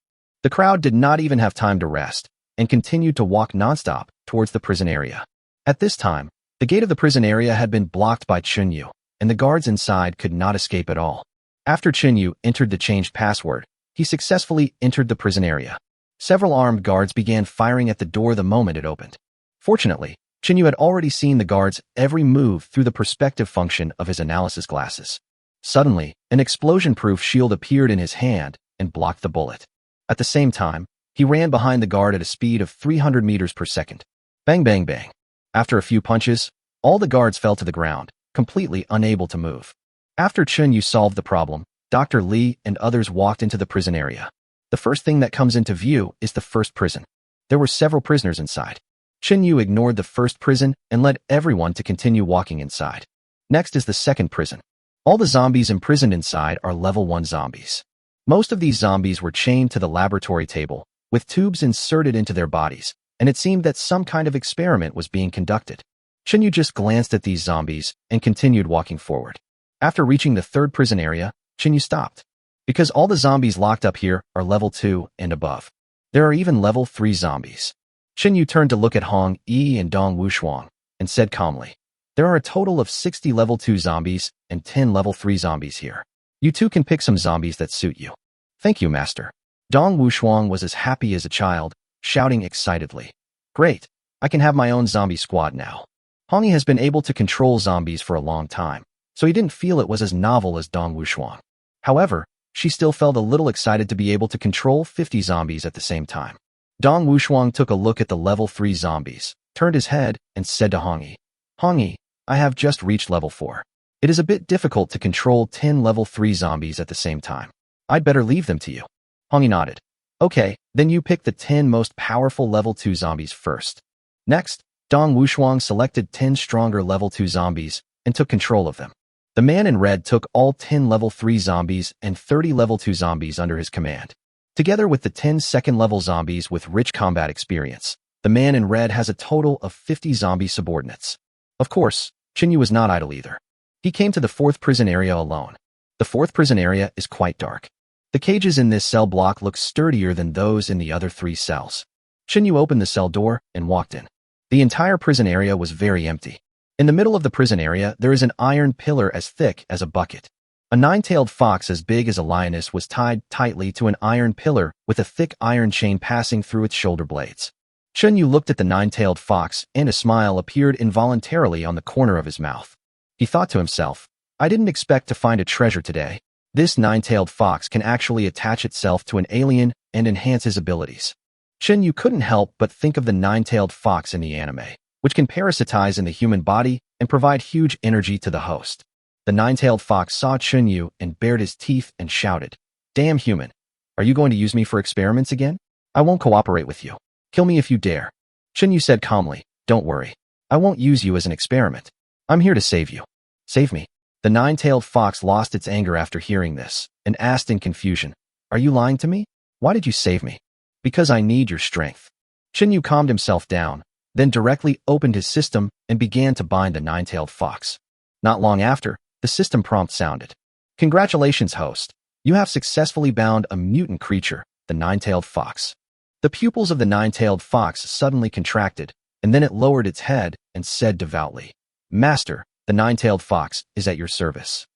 The crowd did not even have time to rest and continued to walk nonstop towards the prison area. At this time, the gate of the prison area had been blocked by Chunyu, and the guards inside could not escape at all. After Chunyu entered the changed password, he successfully entered the prison area. Several armed guards began firing at the door the moment it opened. Fortunately, Chunyu had already seen the guards' every move through the perspective function of his analysis glasses. Suddenly, an explosion-proof shield appeared in his hand and blocked the bullet. At the same time, he ran behind the guard at a speed of 300 meters per second. Bang, bang, bang. After a few punches, all the guards fell to the ground, completely unable to move. After Chunyu solved the problem, Dr. Li and others walked into the prison area. The first thing that comes into view is the first prison. There were several prisoners inside. Chunyu ignored the first prison and led everyone to continue walking inside. Next is the second prison. All the zombies imprisoned inside are level 1 zombies. Most of these zombies were chained to the laboratory table, with tubes inserted into their bodies, and it seemed that some kind of experiment was being conducted. Chunyu just glanced at these zombies and continued walking forward. After reaching the third prison area, Chunyu stopped. Because all the zombies locked up here are level 2 and above. There are even level 3 zombies. Chunyu turned to look at Hong Yi and Dong Wushuang and said calmly, "There are a total of 60 level 2 zombies and 10 level 3 zombies here. You two can pick some zombies that suit you." "Thank you, master." Dong Wushuang was as happy as a child, shouting excitedly, "Great, I can have my own zombie squad now." Hongyi has been able to control zombies for a long time, so he didn't feel it was as novel as Dong Wushuang. However, she still felt a little excited to be able to control 50 zombies at the same time. Dong Wushuang took a look at the level 3 zombies, turned his head, and said to Hongyi, "Hongyi, I have just reached level 4. It is a bit difficult to control 10 level 3 zombies at the same time. I'd better leave them to you." Hongyi nodded. "Okay, then you pick the 10 most powerful level 2 zombies first." Next, Dong Wushuang selected 10 stronger level 2 zombies and took control of them. The man in red took all 10 level 3 zombies and 30 level 2 zombies under his command. Together with the 10 second-level zombies with rich combat experience, the man in red has a total of 50 zombie subordinates. Of course, Chunyu was not idle either. He came to the fourth prison area alone. The fourth prison area is quite dark. The cages in this cell block look sturdier than those in the other 3 cells. Chunyu opened the cell door and walked in. The entire prison area was very empty. In the middle of the prison area, there is an iron pillar as thick as a bucket. A nine-tailed fox as big as a lioness was tied tightly to an iron pillar with a thick iron chain passing through its shoulder blades. Chunyu looked at the nine-tailed fox and a smile appeared involuntarily on the corner of his mouth. He thought to himself, "I didn't expect to find a treasure today. This nine-tailed fox can actually attach itself to an alien and enhance his abilities." Chunyu couldn't help but think of the nine-tailed fox in the anime, which can parasitize in the human body and provide huge energy to the host. The nine-tailed fox saw Chunyu and bared his teeth and shouted, "Damn human! Are you going to use me for experiments again? I won't cooperate with you. Kill me if you dare." Chunyu said calmly, "Don't worry. I won't use you as an experiment. I'm here to save you." "Save me?" The nine-tailed fox lost its anger after hearing this and asked in confusion, "Are you lying to me? Why did you save me?" "Because I need your strength." Chunyu calmed himself down, then directly opened his system and began to bind the nine-tailed fox. Not long after, the system prompt sounded. "Congratulations, host. You have successfully bound a mutant creature, the nine-tailed fox." The pupils of the nine-tailed fox suddenly contracted, and then it lowered its head and said devoutly, "Master, the nine-tailed fox is at your service."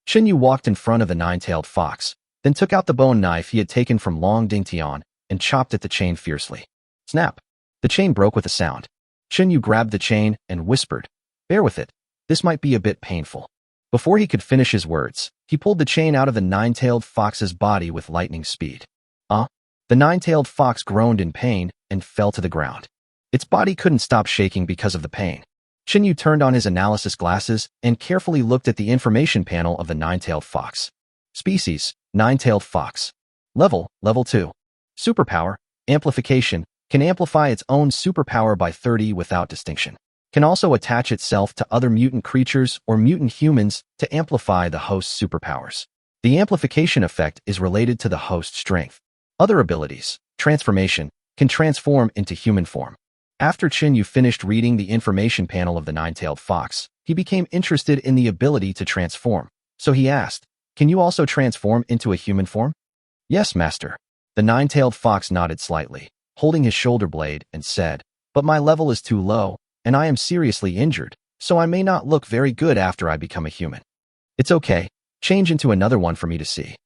Chunyu walked in front of the nine-tailed fox, then took out the bone knife he had taken from Long Dingtian and chopped at the chain fiercely. Snap! The chain broke with a sound. Chunyu grabbed the chain and whispered, "Bear with it. This might be a bit painful. Before he could finish his words, he pulled the chain out of the nine-tailed fox's body with lightning speed. The nine-tailed fox groaned in pain and fell to the ground. Its body couldn't stop shaking because of the pain. Chinyu turned on his analysis glasses and carefully looked at the information panel of the nine-tailed fox. Species, nine-tailed fox. Level 2. Superpower, amplification, can amplify its own superpower by 30 without distinction. Can also attach itself to other mutant creatures or mutant humans to amplify the host's superpowers. The amplification effect is related to the host's strength. Other abilities, transformation, can transform into human form. After Chinyu finished reading the information panel of the nine-tailed fox, he became interested in the ability to transform. So he asked, "Can you also transform into a human form?" "Yes, master." The nine-tailed fox nodded slightly, holding his shoulder blade, and said, "But my level is too low, and I am seriously injured, so I may not look very good after I become a human." "It's okay. Change into another one for me to see."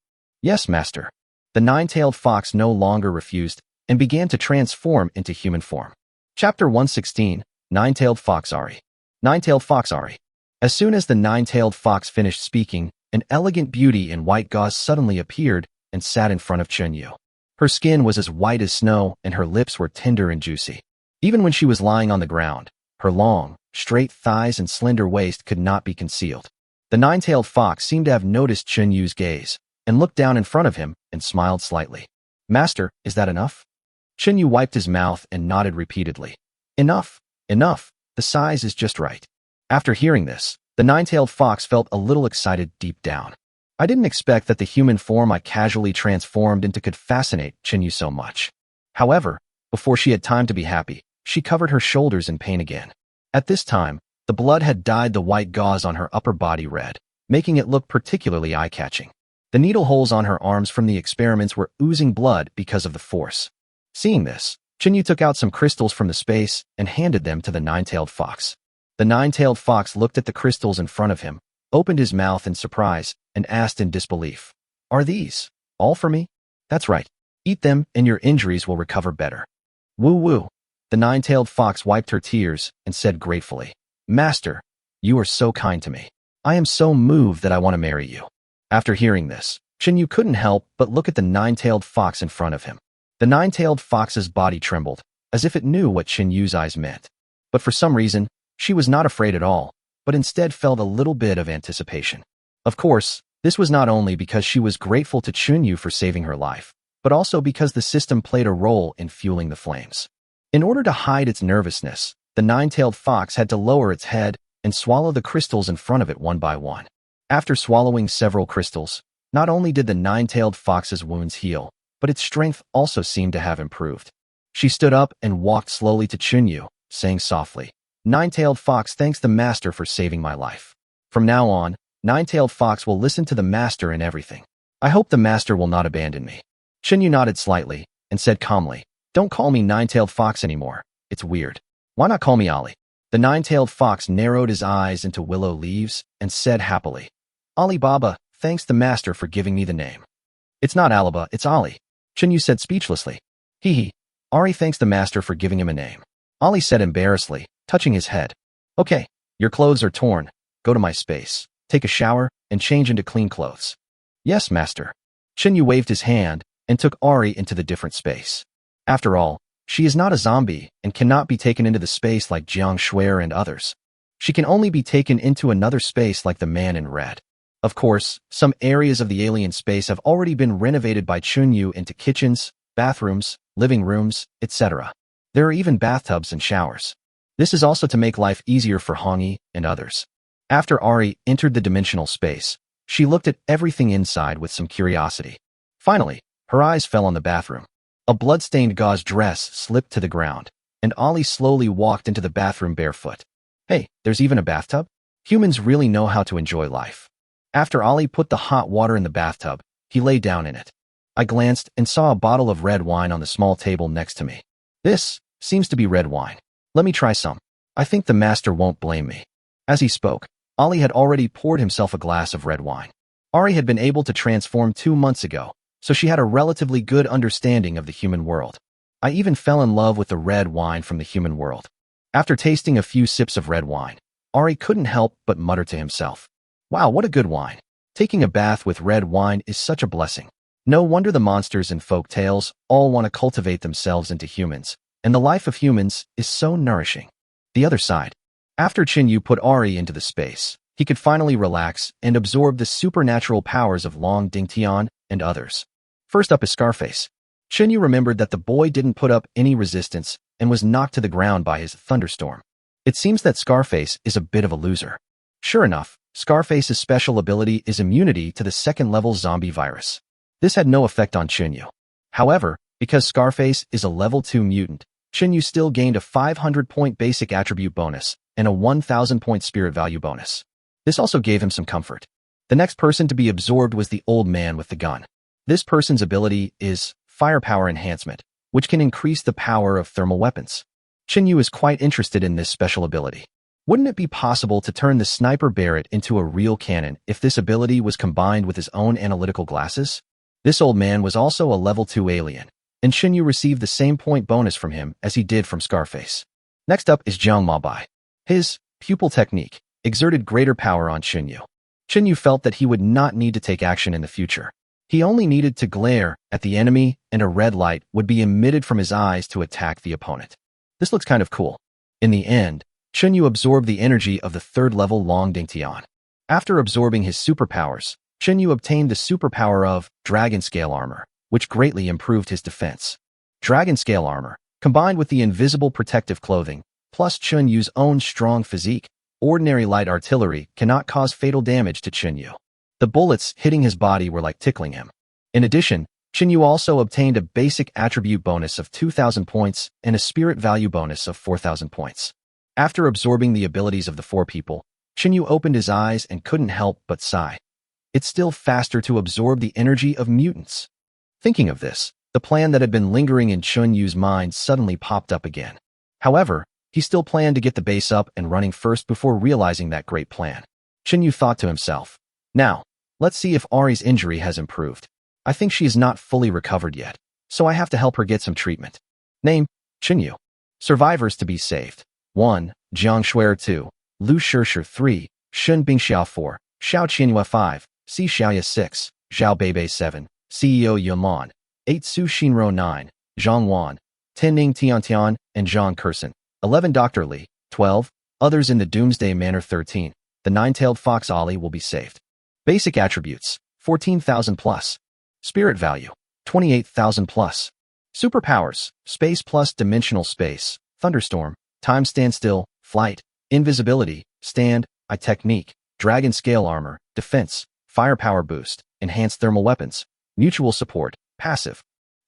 "Yes, master." The nine-tailed fox no longer refused and began to transform into human form. Chapter 116, Nine-tailed Fox Ari. Nine-tailed Fox Ari. As soon as the nine-tailed fox finished speaking, an elegant beauty in white gauze suddenly appeared and sat in front of Chinyu. Her skin was as white as snow and her lips were tender and juicy. Even when she was lying on the ground, her long, straight thighs and slender waist could not be concealed. The nine-tailed fox seemed to have noticed Chinyu's gaze and looked down in front of him and smiled slightly. "Master, is that enough?" Chinyu wiped his mouth and nodded repeatedly. "Enough, enough, the size is just right." After hearing this, the nine-tailed fox felt a little excited deep down. "I didn't expect that the human form I casually transformed into could fascinate Chinyu so much." However, before she had time to be happy, she covered her shoulders in pain again. At this time, the blood had dyed the white gauze on her upper body red, making it look particularly eye-catching. The needle holes on her arms from the experiments were oozing blood because of the force. Seeing this, Chinyu took out some crystals from the space and handed them to the nine-tailed fox. The nine-tailed fox looked at the crystals in front of him, opened his mouth in surprise, and asked in disbelief, "Are these all for me?" "That's right. Eat them and your injuries will recover better." "Woo-woo." The nine-tailed fox wiped her tears and said gratefully, "Master, you are so kind to me. I am so moved that I want to marry you." After hearing this, Chinyu couldn't help but look at the nine-tailed fox in front of him. The nine-tailed fox's body trembled, as if it knew what Chinyu's eyes meant. But for some reason, she was not afraid at all, but instead felt a little bit of anticipation. Of course, this was not only because she was grateful to Chinyu for saving her life, but also because the system played a role in fueling the flames. In order to hide its nervousness, the nine-tailed fox had to lower its head and swallow the crystals in front of it one by one. After swallowing several crystals, not only did the nine-tailed fox's wounds heal, but its strength also seemed to have improved. She stood up and walked slowly to Chinyu, saying softly, "Nine-tailed fox thanks the master for saving my life. From now on, Nine-tailed fox will listen to the master in everything. I hope the master will not abandon me." Chinyu nodded slightly and said calmly, "Don't call me Nine-tailed fox anymore. It's weird. Why not call me Ali?" The nine-tailed fox narrowed his eyes into willow leaves and said happily, "Ali Baba thanks the master for giving me the name." "It's not Alaba, it's Ali," Chinyu said speechlessly. "Hee. Ari thanks the master for giving him a name," Ali said embarrassedly, touching his head. "Okay, your clothes are torn. Go to my space, take a shower, and change into clean clothes." "Yes, master." Chinyu waved his hand and took Ari into the different space. After all, she is not a zombie and cannot be taken into the space like Jiang Shuer and others. She can only be taken into another space like the man in red. Of course, some areas of the alien space have already been renovated by Chinyu into kitchens, bathrooms, living rooms, etc. There are even bathtubs and showers. This is also to make life easier for Hongi and others. After Ari entered the dimensional space, she looked at everything inside with some curiosity. Finally, her eyes fell on the bathroom. A blood-stained gauze dress slipped to the ground, and Ali slowly walked into the bathroom barefoot. Hey, there's even a bathtub? Humans really know how to enjoy life. After Ali put the hot water in the bathtub, he lay down in it. I glanced and saw a bottle of red wine on the small table next to me. This seems to be red wine. Let me try some. I think the master won't blame me. As he spoke, Ali had already poured himself a glass of red wine. Ari had been able to transform 2 months ago, so she had a relatively good understanding of the human world. I even fell in love with the red wine from the human world. After tasting a few sips of red wine, Ari couldn't help but mutter to himself, "Wow, what a good wine. Taking a bath with red wine is such a blessing. No wonder the monsters in folk tales all want to cultivate themselves into humans, and the life of humans is so nourishing." The other side. After Chinyu put Ari into the space, he could finally relax and absorb the supernatural powers of Long Dingtian and others. First up is Scarface. Chinyu remembered that the boy didn't put up any resistance and was knocked to the ground by his thunderstorm. It seems that Scarface is a bit of a loser. Sure enough, Scarface's special ability is immunity to the second-level zombie virus. This had no effect on Chinyu. However, because Scarface is a level 2 mutant, Chinyu still gained a 500-point basic attribute bonus and a 1,000-point spirit value bonus. This also gave him some comfort. The next person to be absorbed was the old man with the gun. This person's ability is Firepower Enhancement, which can increase the power of thermal weapons. Chinyu is quite interested in this special ability. Wouldn't it be possible to turn the Sniper Barrett into a real cannon if this ability was combined with his own analytical glasses? This old man was also a level 2 alien, and Chinyu received the same point bonus from him as he did from Scarface. Next up is Jiang Mabai. His pupil technique exerted greater power on Chinyu. Chinyu felt that he would not need to take action in the future. He only needed to glare at the enemy and a red light would be emitted from his eyes to attack the opponent. This looks kind of cool. In the end, Chinyu absorbed the energy of the third-level Long Dingtian. After absorbing his superpowers, Chinyu obtained the superpower of Dragon Scale Armor, which greatly improved his defense. Dragon Scale Armor, combined with the invisible protective clothing, plus Chinyu's own strong physique, ordinary light artillery cannot cause fatal damage to Chinyu. The bullets hitting his body were like tickling him. In addition, Chinyu also obtained a basic attribute bonus of 2,000 points and a spirit value bonus of 4,000 points. After absorbing the abilities of the four people, Chinyu opened his eyes and couldn't help but sigh. It's still faster to absorb the energy of mutants. Thinking of this, the plan that had been lingering in Chinyu's mind suddenly popped up again. However, he still planned to get the base up and running first before realizing that great plan. Chinyu thought to himself, "Now, let's see if Ari's injury has improved. I think she is not fully recovered yet, so I have to help her get some treatment." Name, Chinyu. Survivors to be saved. 1. Jiang Shuer 2. Lu Shishir 3. Shun Bingxiao 4. Xiao Qianyue 5. Si Xiaoya 6. Zhao Beibei 7. CEO Yaman. 8. Su Xinro 9. Zhang Wan. 10. Ning Tiantian and Zhang Kursen. 11. Dr. Li. 12. Others in the Doomsday Manor 13. The nine-tailed fox Ollie will be saved. Basic attributes, 14,000 plus. Spirit value, 28,000 plus. Superpowers, space plus dimensional space, thunderstorm, time standstill, flight, invisibility, stand, eye technique, dragon scale armor, defense, firepower boost, enhanced thermal weapons, mutual support, passive.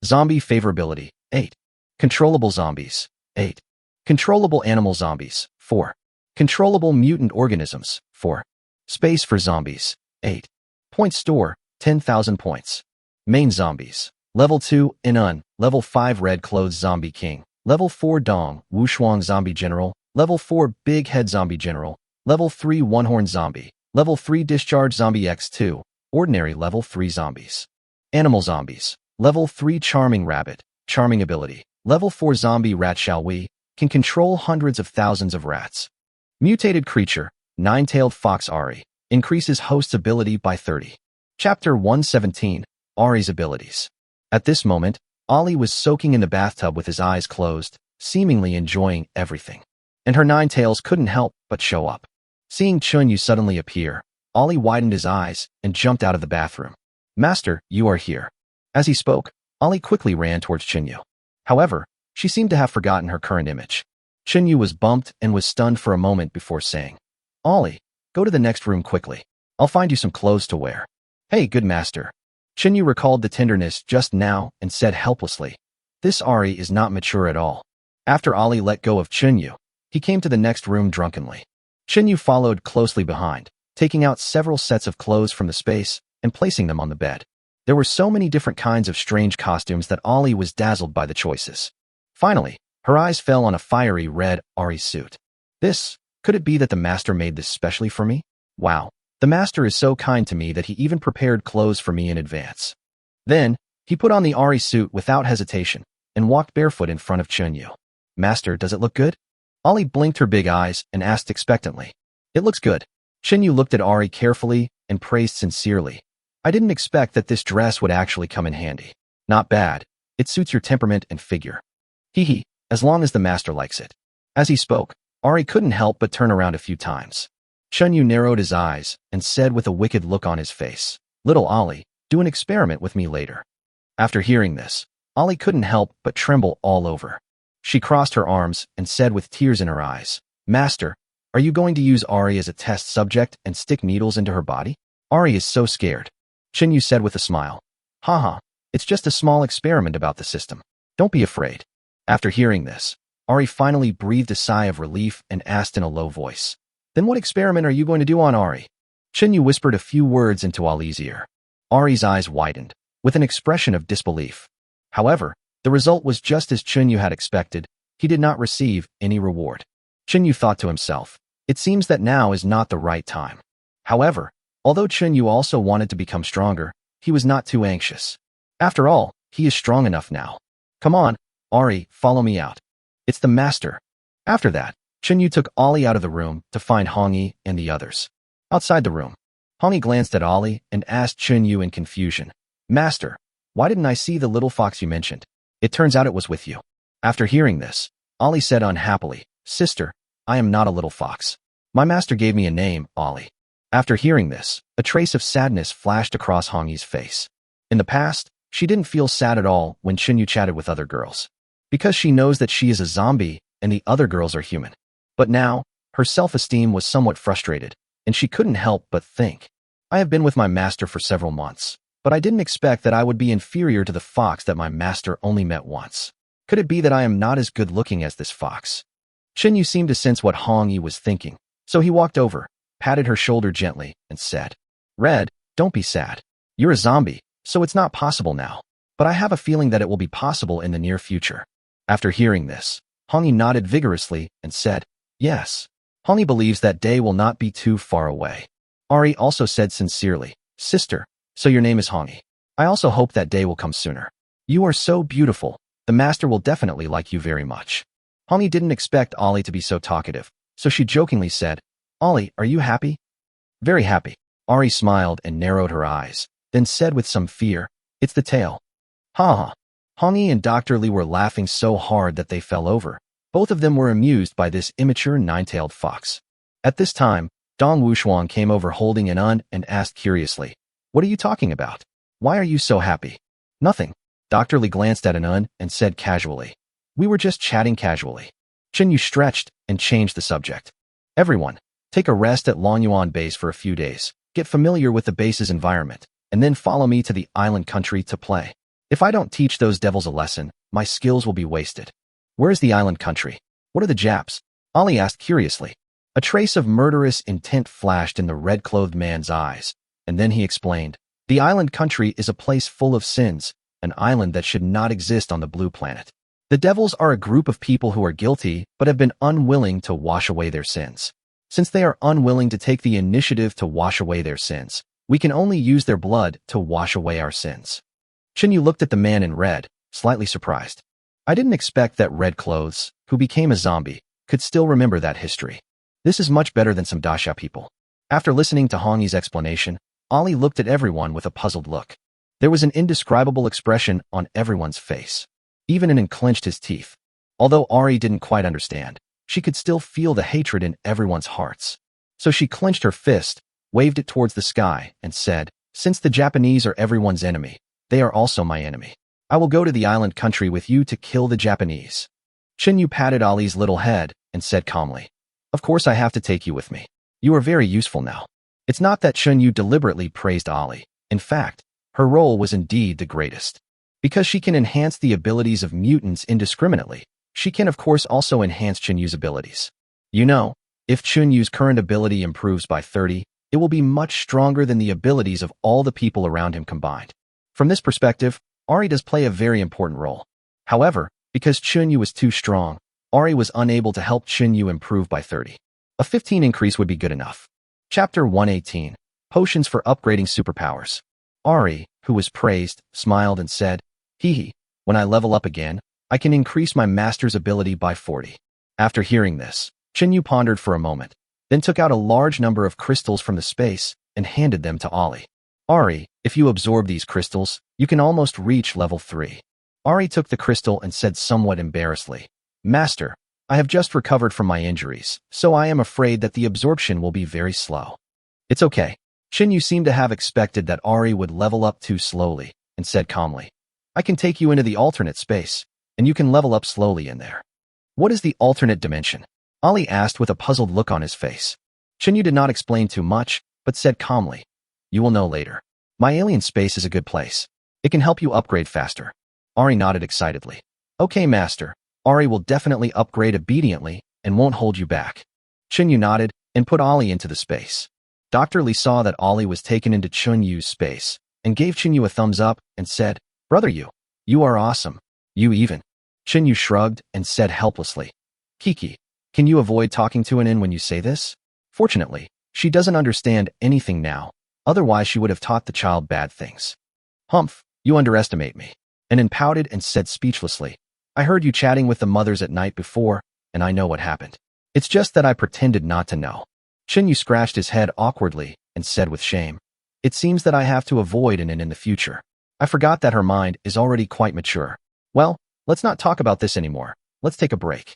Zombie favorability, 8. Controllable zombies, 8. Controllable animal zombies, 4. Controllable mutant organisms, 4. Space for zombies, 8. Point store, 10,000 points. Main zombies. Level 2, Inun. Level 5, Red Clothes Zombie King. Level 4, Dong, Wushuang Zombie General. Level 4, Big Head Zombie General. Level 3, One Horn Zombie. Level 3, Discharge Zombie X2. Ordinary Level 3 Zombies. Animal zombies. Level 3, Charming Rabbit. Charming ability. Level 4, Zombie Rat Xiaowei. Can control hundreds of thousands of rats. Mutated creature. Nine-tailed fox Ari. Increases host's ability by 30. Chapter 117. Ari's abilities. At this moment, Ollie was soaking in the bathtub with his eyes closed, seemingly enjoying everything. And her nine tails couldn't help but show up. Seeing Chunyu suddenly appear, Ollie widened his eyes and jumped out of the bathroom. "Master, you are here." As he spoke, Ollie quickly ran towards Chinyu. However, she seemed to have forgotten her current image. Chinyu was bumped and was stunned for a moment before saying, "Ollie, go to the next room quickly. I'll find you some clothes to wear." "Hey, good master." Chinyu recalled the tenderness just now and said helplessly, "This Ari is not mature at all." After Ollie let go of Chinyu, he came to the next room drunkenly. Chinyu followed closely behind, taking out several sets of clothes from the space and placing them on the bed. There were so many different kinds of strange costumes that Ollie was dazzled by the choices. Finally, her eyes fell on a fiery red Ari suit. Could it be that the master made this specially for me? Wow. The master is so kind to me that he even prepared clothes for me in advance. Then, he put on the Ari suit without hesitation and walked barefoot in front of Chunyu. "Master, does it look good?" Ollie blinked her big eyes and asked expectantly. It looks good. Chinyu looked at Ari carefully and praised sincerely. I didn't expect that this dress would actually come in handy. Not bad. It suits your temperament and figure. Hee, as long as the master likes it. As he spoke, Ari couldn't help but turn around a few times. Chinyu narrowed his eyes and said with a wicked look on his face, "Little Ollie, do an experiment with me later." After hearing this, Ollie couldn't help but tremble all over. She crossed her arms and said with tears in her eyes, "Master, are you going to use Ari as a test subject and stick needles into her body?" Ari is so scared. Chinyu said with a smile, "Haha, it's just a small experiment about the system. Don't be afraid." After hearing this, Ari finally breathed a sigh of relief and asked in a low voice, "Then what experiment are you going to do on Ari?" Chinyu whispered a few words into Ali's ear. Ari's eyes widened, with an expression of disbelief. However, the result was just as Chinyu had expected. He did not receive any reward. Chinyu thought to himself, it seems that now is not the right time. However, although Chinyu also wanted to become stronger, he was not too anxious. After all, he is strong enough now. "Come on, Ari, follow me out. It's the master." After that, Chinyu took Ollie out of the room to find Hongyi and the others. Outside the room, Hongyi glanced at Ollie and asked Chinyu in confusion, "Master, why didn't I see the little fox you mentioned? It turns out it was with you." After hearing this, Ollie said unhappily, "Sister, I am not a little fox. My master gave me a name, Ollie." After hearing this, a trace of sadness flashed across Hongyi's face. In the past, she didn't feel sad at all when Chinyu chatted with other girls, because she knows that she is a zombie and the other girls are human. But now, her self-esteem was somewhat frustrated, and she couldn't help but think, "I have been with my master for several months, but I didn't expect that I would be inferior to the fox that my master only met once. Could it be that I am not as good-looking as this fox?" Chinyu seemed to sense what Hongyi was thinking, so he walked over, patted her shoulder gently, and said, "Red, don't be sad. You're a zombie, so it's not possible now, but I have a feeling that it will be possible in the near future." After hearing this, Hongyi nodded vigorously and said, "Yes." Hongyi believes that day will not be too far away. Ari also said sincerely, "Sister, so your name is Hongyi. I also hope that day will come sooner. You are so beautiful. The master will definitely like you very much." Hongyi didn't expect Ollie to be so talkative, so she jokingly said, "Ollie, are you happy?" "Very happy." Ari smiled and narrowed her eyes, then said with some fear, "It's the tail." Ha ha. Hongyi and Dr. Li were laughing so hard that they fell over. Both of them were amused by this immature nine-tailed fox. At this time, Dong Wushuang came over holding an un and asked curiously, "What are you talking about? Why are you so happy?" "Nothing." Dr. Li glanced at an un and said casually, "We were just chatting casually." Chinyu stretched and changed the subject. "Everyone, take a rest at Longyuan base for a few days, get familiar with the base's environment, and then follow me to the island country to play. If I don't teach those devils a lesson, my skills will be wasted." "Where is the island country? What are the Japs?" Ollie asked curiously. A trace of murderous intent flashed in the red-clothed man's eyes, and then he explained, "The island country is a place full of sins, an island that should not exist on the blue planet. The devils are a group of people who are guilty but have been unwilling to wash away their sins. Since they are unwilling to take the initiative to wash away their sins, we can only use their blood to wash away our sins." Chinyu looked at the man in red, slightly surprised. "I didn't expect that Red Clothes, who became a zombie, could still remember that history. This is much better than some Dasha people." After listening to Hongyi's explanation, Ollie looked at everyone with a puzzled look. There was an indescribable expression on everyone's face. Even Anan clenched his teeth. Although Ari didn't quite understand, she could still feel the hatred in everyone's hearts. So she clenched her fist, waved it towards the sky, and said, "Since the Japanese are everyone's enemy, they are also my enemy. I will go to the island country with you to kill the Japanese." Chinyu patted Ali's little head and said calmly, "Of course I have to take you with me. You are very useful now." It's not that Chinyu deliberately praised Ali. In fact, her role was indeed the greatest. Because she can enhance the abilities of mutants indiscriminately, she can of course also enhance Chinyu's abilities. You know, if Chinyu's current ability improves by 30, it will be much stronger than the abilities of all the people around him combined. From this perspective, Ari does play a very important role. However, because Chinyu was too strong, Ari was unable to help Chinyu improve by 30. A 15 increase would be good enough. Chapter 118, Potions for Upgrading Superpowers. Ari, who was praised, smiled and said, "Hee, when I level up again, I can increase my master's ability by 40. After hearing this, Chinyu pondered for a moment. then took out a large number of crystals from the space and handed them to Ollie. Ari, if you absorb these crystals, you can almost reach level 3. Ari took the crystal and said somewhat embarrassedly, Master, I have just recovered from my injuries, so I am afraid that the absorption will be very slow. It's okay. Shinyu seemed to have expected that Ari would level up too slowly, and said calmly, I can take you into the alternate space, and you can level up slowly in there. What is the alternate dimension? Ollie asked with a puzzled look on his face. Shinyu did not explain too much, but said calmly, You will know later. My alien space is a good place. It can help you upgrade faster. Ari nodded excitedly. Okay, Master. Ari will definitely upgrade obediently and won't hold you back. Shinyu nodded and put Ollie into the space. Dr. Lee saw that Ollie was taken into Chunyu's space and gave Shinyu a thumbs up and said, Brother you are awesome. You even. Shinyu shrugged and said helplessly, Kiki, can you avoid talking to an in when you say this? Fortunately, she doesn't understand anything now, otherwise she would have taught the child bad things. Humph, you underestimate me. And pouted and said speechlessly, I heard you chatting with the mothers at night before, and I know what happened. It's just that I pretended not to know. Shinyu scratched his head awkwardly and said with shame, It seems that I have to avoid an in the future. I forgot that her mind is already quite mature. Well, let's not talk about this anymore. Let's take a break.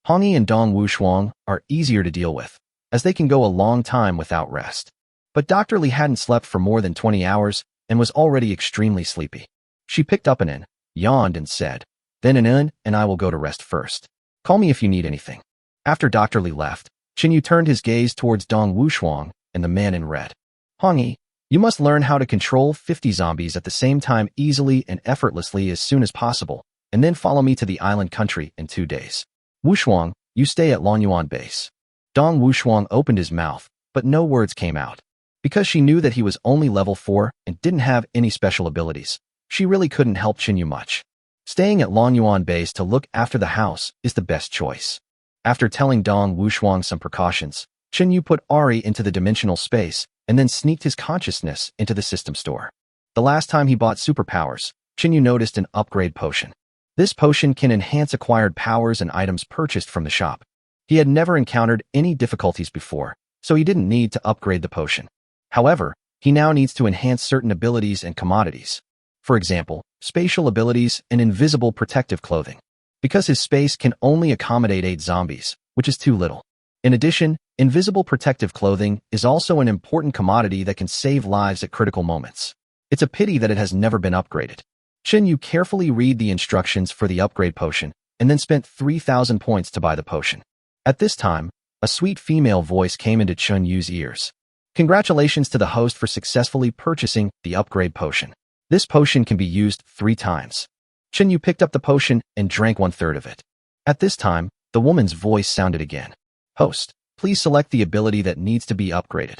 Hongyi and Dong Wushuang are easier to deal with, as they can go a long time without rest. But Dr. Lee hadn't slept for more than 20 hours and was already extremely sleepy. She picked up an in, yawned and said, Then an in, and I will go to rest first. Call me if you need anything. After Dr. Lee left, Shinyu turned his gaze towards Dong Wushuang and the man in red. Hongyi, you must learn how to control 50 zombies at the same time easily and effortlessly as soon as possible, and then follow me to the island country in 2 days. Wushuang, you stay at Longyuan base. Dong Wushuang opened his mouth, but no words came out. Because she knew that he was only level 4 and didn't have any special abilities, she really couldn't help Shinyu much. Staying at Longyuan base to look after the house is the best choice. After telling Dong Wushuang some precautions, Shinyu put Ari into the dimensional space and then sneaked his consciousness into the system store. The last time he bought superpowers, Shinyu noticed an upgrade potion. This potion can enhance acquired powers and items purchased from the shop. He had never encountered any difficulties before, so he didn't need to upgrade the potion. However, he now needs to enhance certain abilities and commodities. For example, spatial abilities and invisible protective clothing. Because his space can only accommodate 8 zombies, which is too little. In addition, invisible protective clothing is also an important commodity that can save lives at critical moments. It's a pity that it has never been upgraded. Shinyu carefully read the instructions for the upgrade potion and then spent 3,000 points to buy the potion. At this time, a sweet female voice came into Chunyu's ears. Congratulations to the host for successfully purchasing the upgrade potion. This potion can be used 3 times. Shinyu picked up the potion and drank 1/3 of it. At this time, the woman's voice sounded again. Host, please select the ability that needs to be upgraded.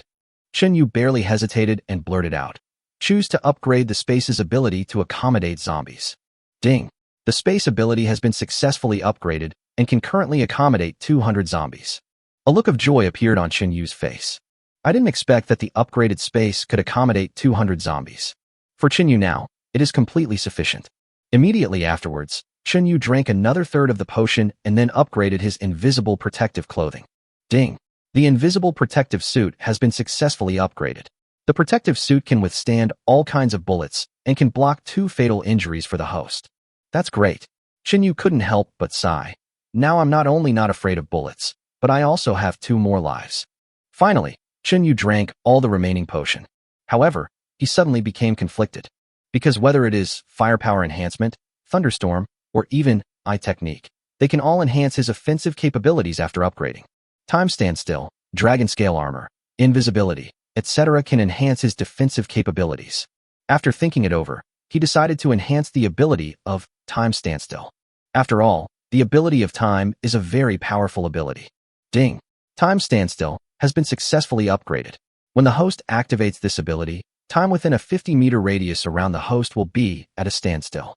Shinyu barely hesitated and blurted out. Choose to upgrade the space's ability to accommodate zombies. Ding! The space ability has been successfully upgraded and can currently accommodate 200 zombies. A look of joy appeared on Chinyu's face. I didn't expect that the upgraded space could accommodate 200 zombies. For Chinyu now, it is completely sufficient. Immediately afterwards, Chinyu drank another 1/3 of the potion and then upgraded his invisible protective clothing. Ding! The invisible protective suit has been successfully upgraded. The protective suit can withstand all kinds of bullets and can block 2 fatal injuries for the host. That's great. Chinyu couldn't help but sigh. Now I'm not only not afraid of bullets, but I also have 2 more lives. Finally, Chinyu drank all the remaining potion. However, he suddenly became conflicted. Because whether it is firepower enhancement, thunderstorm, or even eye technique, they can all enhance his offensive capabilities after upgrading. Time standstill, dragon scale armor, invisibility, etc. can enhance his defensive capabilities. After thinking it over, he decided to enhance the ability of time standstill. After all, the ability of time is a very powerful ability. Ding! Time standstill has been successfully upgraded. When the host activates this ability, time within a 50-meter radius around the host will be at a standstill.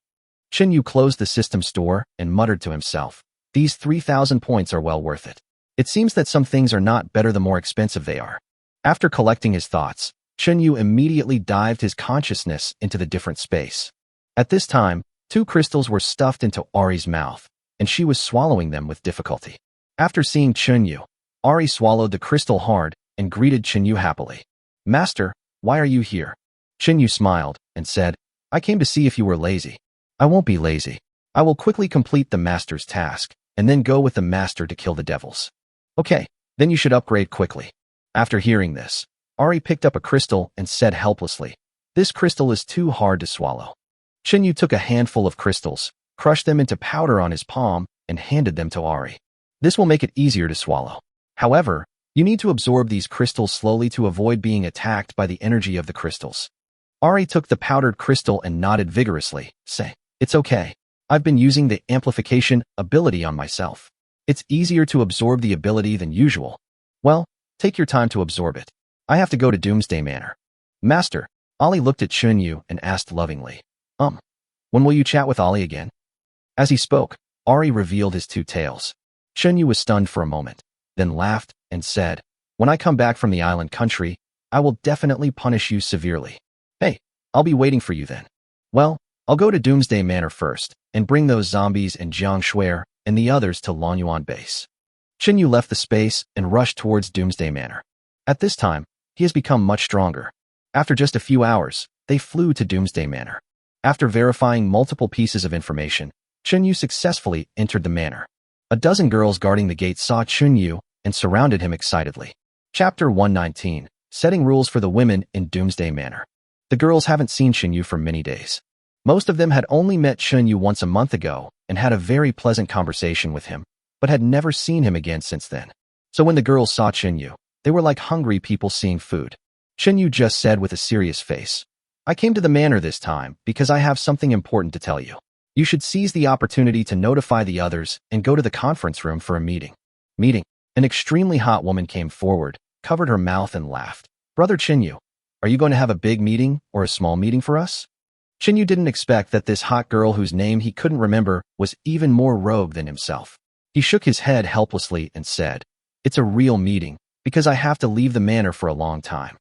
Chinyu closed the system store and muttered to himself, "These 3,000 points are well worth it. It seems that some things are not better the more expensive they are." After collecting his thoughts, Chinyu immediately dived his consciousness into the different space. At this time, 2 crystals were stuffed into Ari's mouth, and she was swallowing them with difficulty. After seeing Chinyu, Ari swallowed the crystal hard and greeted Chinyu happily. Master, why are you here? Chinyu smiled and said, I came to see if you were lazy. I won't be lazy. I will quickly complete the master's task and then go with the master to kill the devils. Okay, then you should upgrade quickly. After hearing this, Ari picked up a crystal and said helplessly, This crystal is too hard to swallow. Chinyu took a handful of crystals, crushed them into powder on his palm, and handed them to Ari. This will make it easier to swallow. However, you need to absorb these crystals slowly to avoid being attacked by the energy of the crystals. Ari took the powdered crystal and nodded vigorously, saying, It's okay. I've been using the amplification ability on myself. It's easier to absorb the ability than usual. Well, take your time to absorb it. I have to go to Doomsday Manor. Master, Ollie looked at Chinyu and asked lovingly, when will you chat with Ollie again? As he spoke, Ari revealed his two tails. Chinyu was stunned for a moment, then laughed and said, When I come back from the island country, I will definitely punish you severely. Hey, I'll be waiting for you then. Well, I'll go to Doomsday Manor first and bring those zombies and Jiang Shuer and the others to Lonyuan base. Chinyu left the space and rushed towards Doomsday Manor. At this time, he has become much stronger. After just a few hours, they flew to Doomsday Manor. After verifying multiple pieces of information, Chinyu successfully entered the manor. A dozen girls guarding the gate saw Chinyu and surrounded him excitedly. Chapter 119, Setting Rules for the Women in Doomsday Manor. The girls haven't seen Chinyu for many days. Most of them had only met Chinyu once a month ago and had a very pleasant conversation with him, but had never seen him again since then. So when the girls saw Chinyu, they were like hungry people seeing food. Chinyu just said with a serious face, I came to the manor this time because I have something important to tell you. You should seize the opportunity to notify the others and go to the conference room for a meeting. An extremely hot woman came forward, covered her mouth and laughed. Brother Chinyu, are you going to have a big meeting or a small meeting for us? Chinyu didn't expect that this hot girl whose name he couldn't remember was even more rogue than himself. He shook his head helplessly and said, It's a real meeting, because I have to leave the manor for a long time.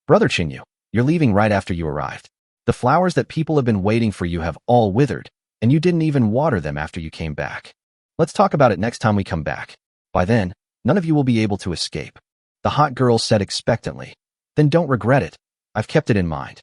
Brother Chinyu, you're leaving right after you arrived. The flowers that people have been waiting for you have all withered, and you didn't even water them after you came back. Let's talk about it next time we come back. By then, none of you will be able to escape. The hot girl said expectantly. Then don't regret it. I've kept it in mind.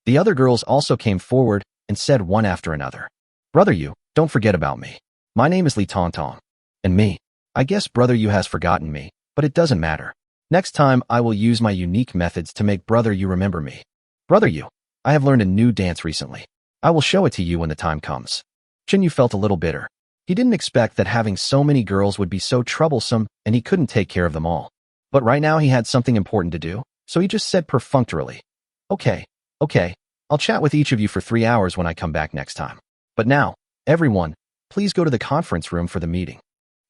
The other girls also came forward and said one after another. Brother Yu, don't forget about me. My name is Li Tongtong. And me. I guess Brother Yu has forgotten me, but it doesn't matter. Next time I will use my unique methods to make Brother Yu remember me. Brother Yu, I have learned a new dance recently. I will show it to you when the time comes. Chinyu felt a little bitter. He didn't expect that having so many girls would be so troublesome and he couldn't take care of them all. But right now he had something important to do, so he just said perfunctorily, Okay, I'll chat with each of you for 3 hours when I come back next time. But now, everyone, please go to the conference room for the meeting.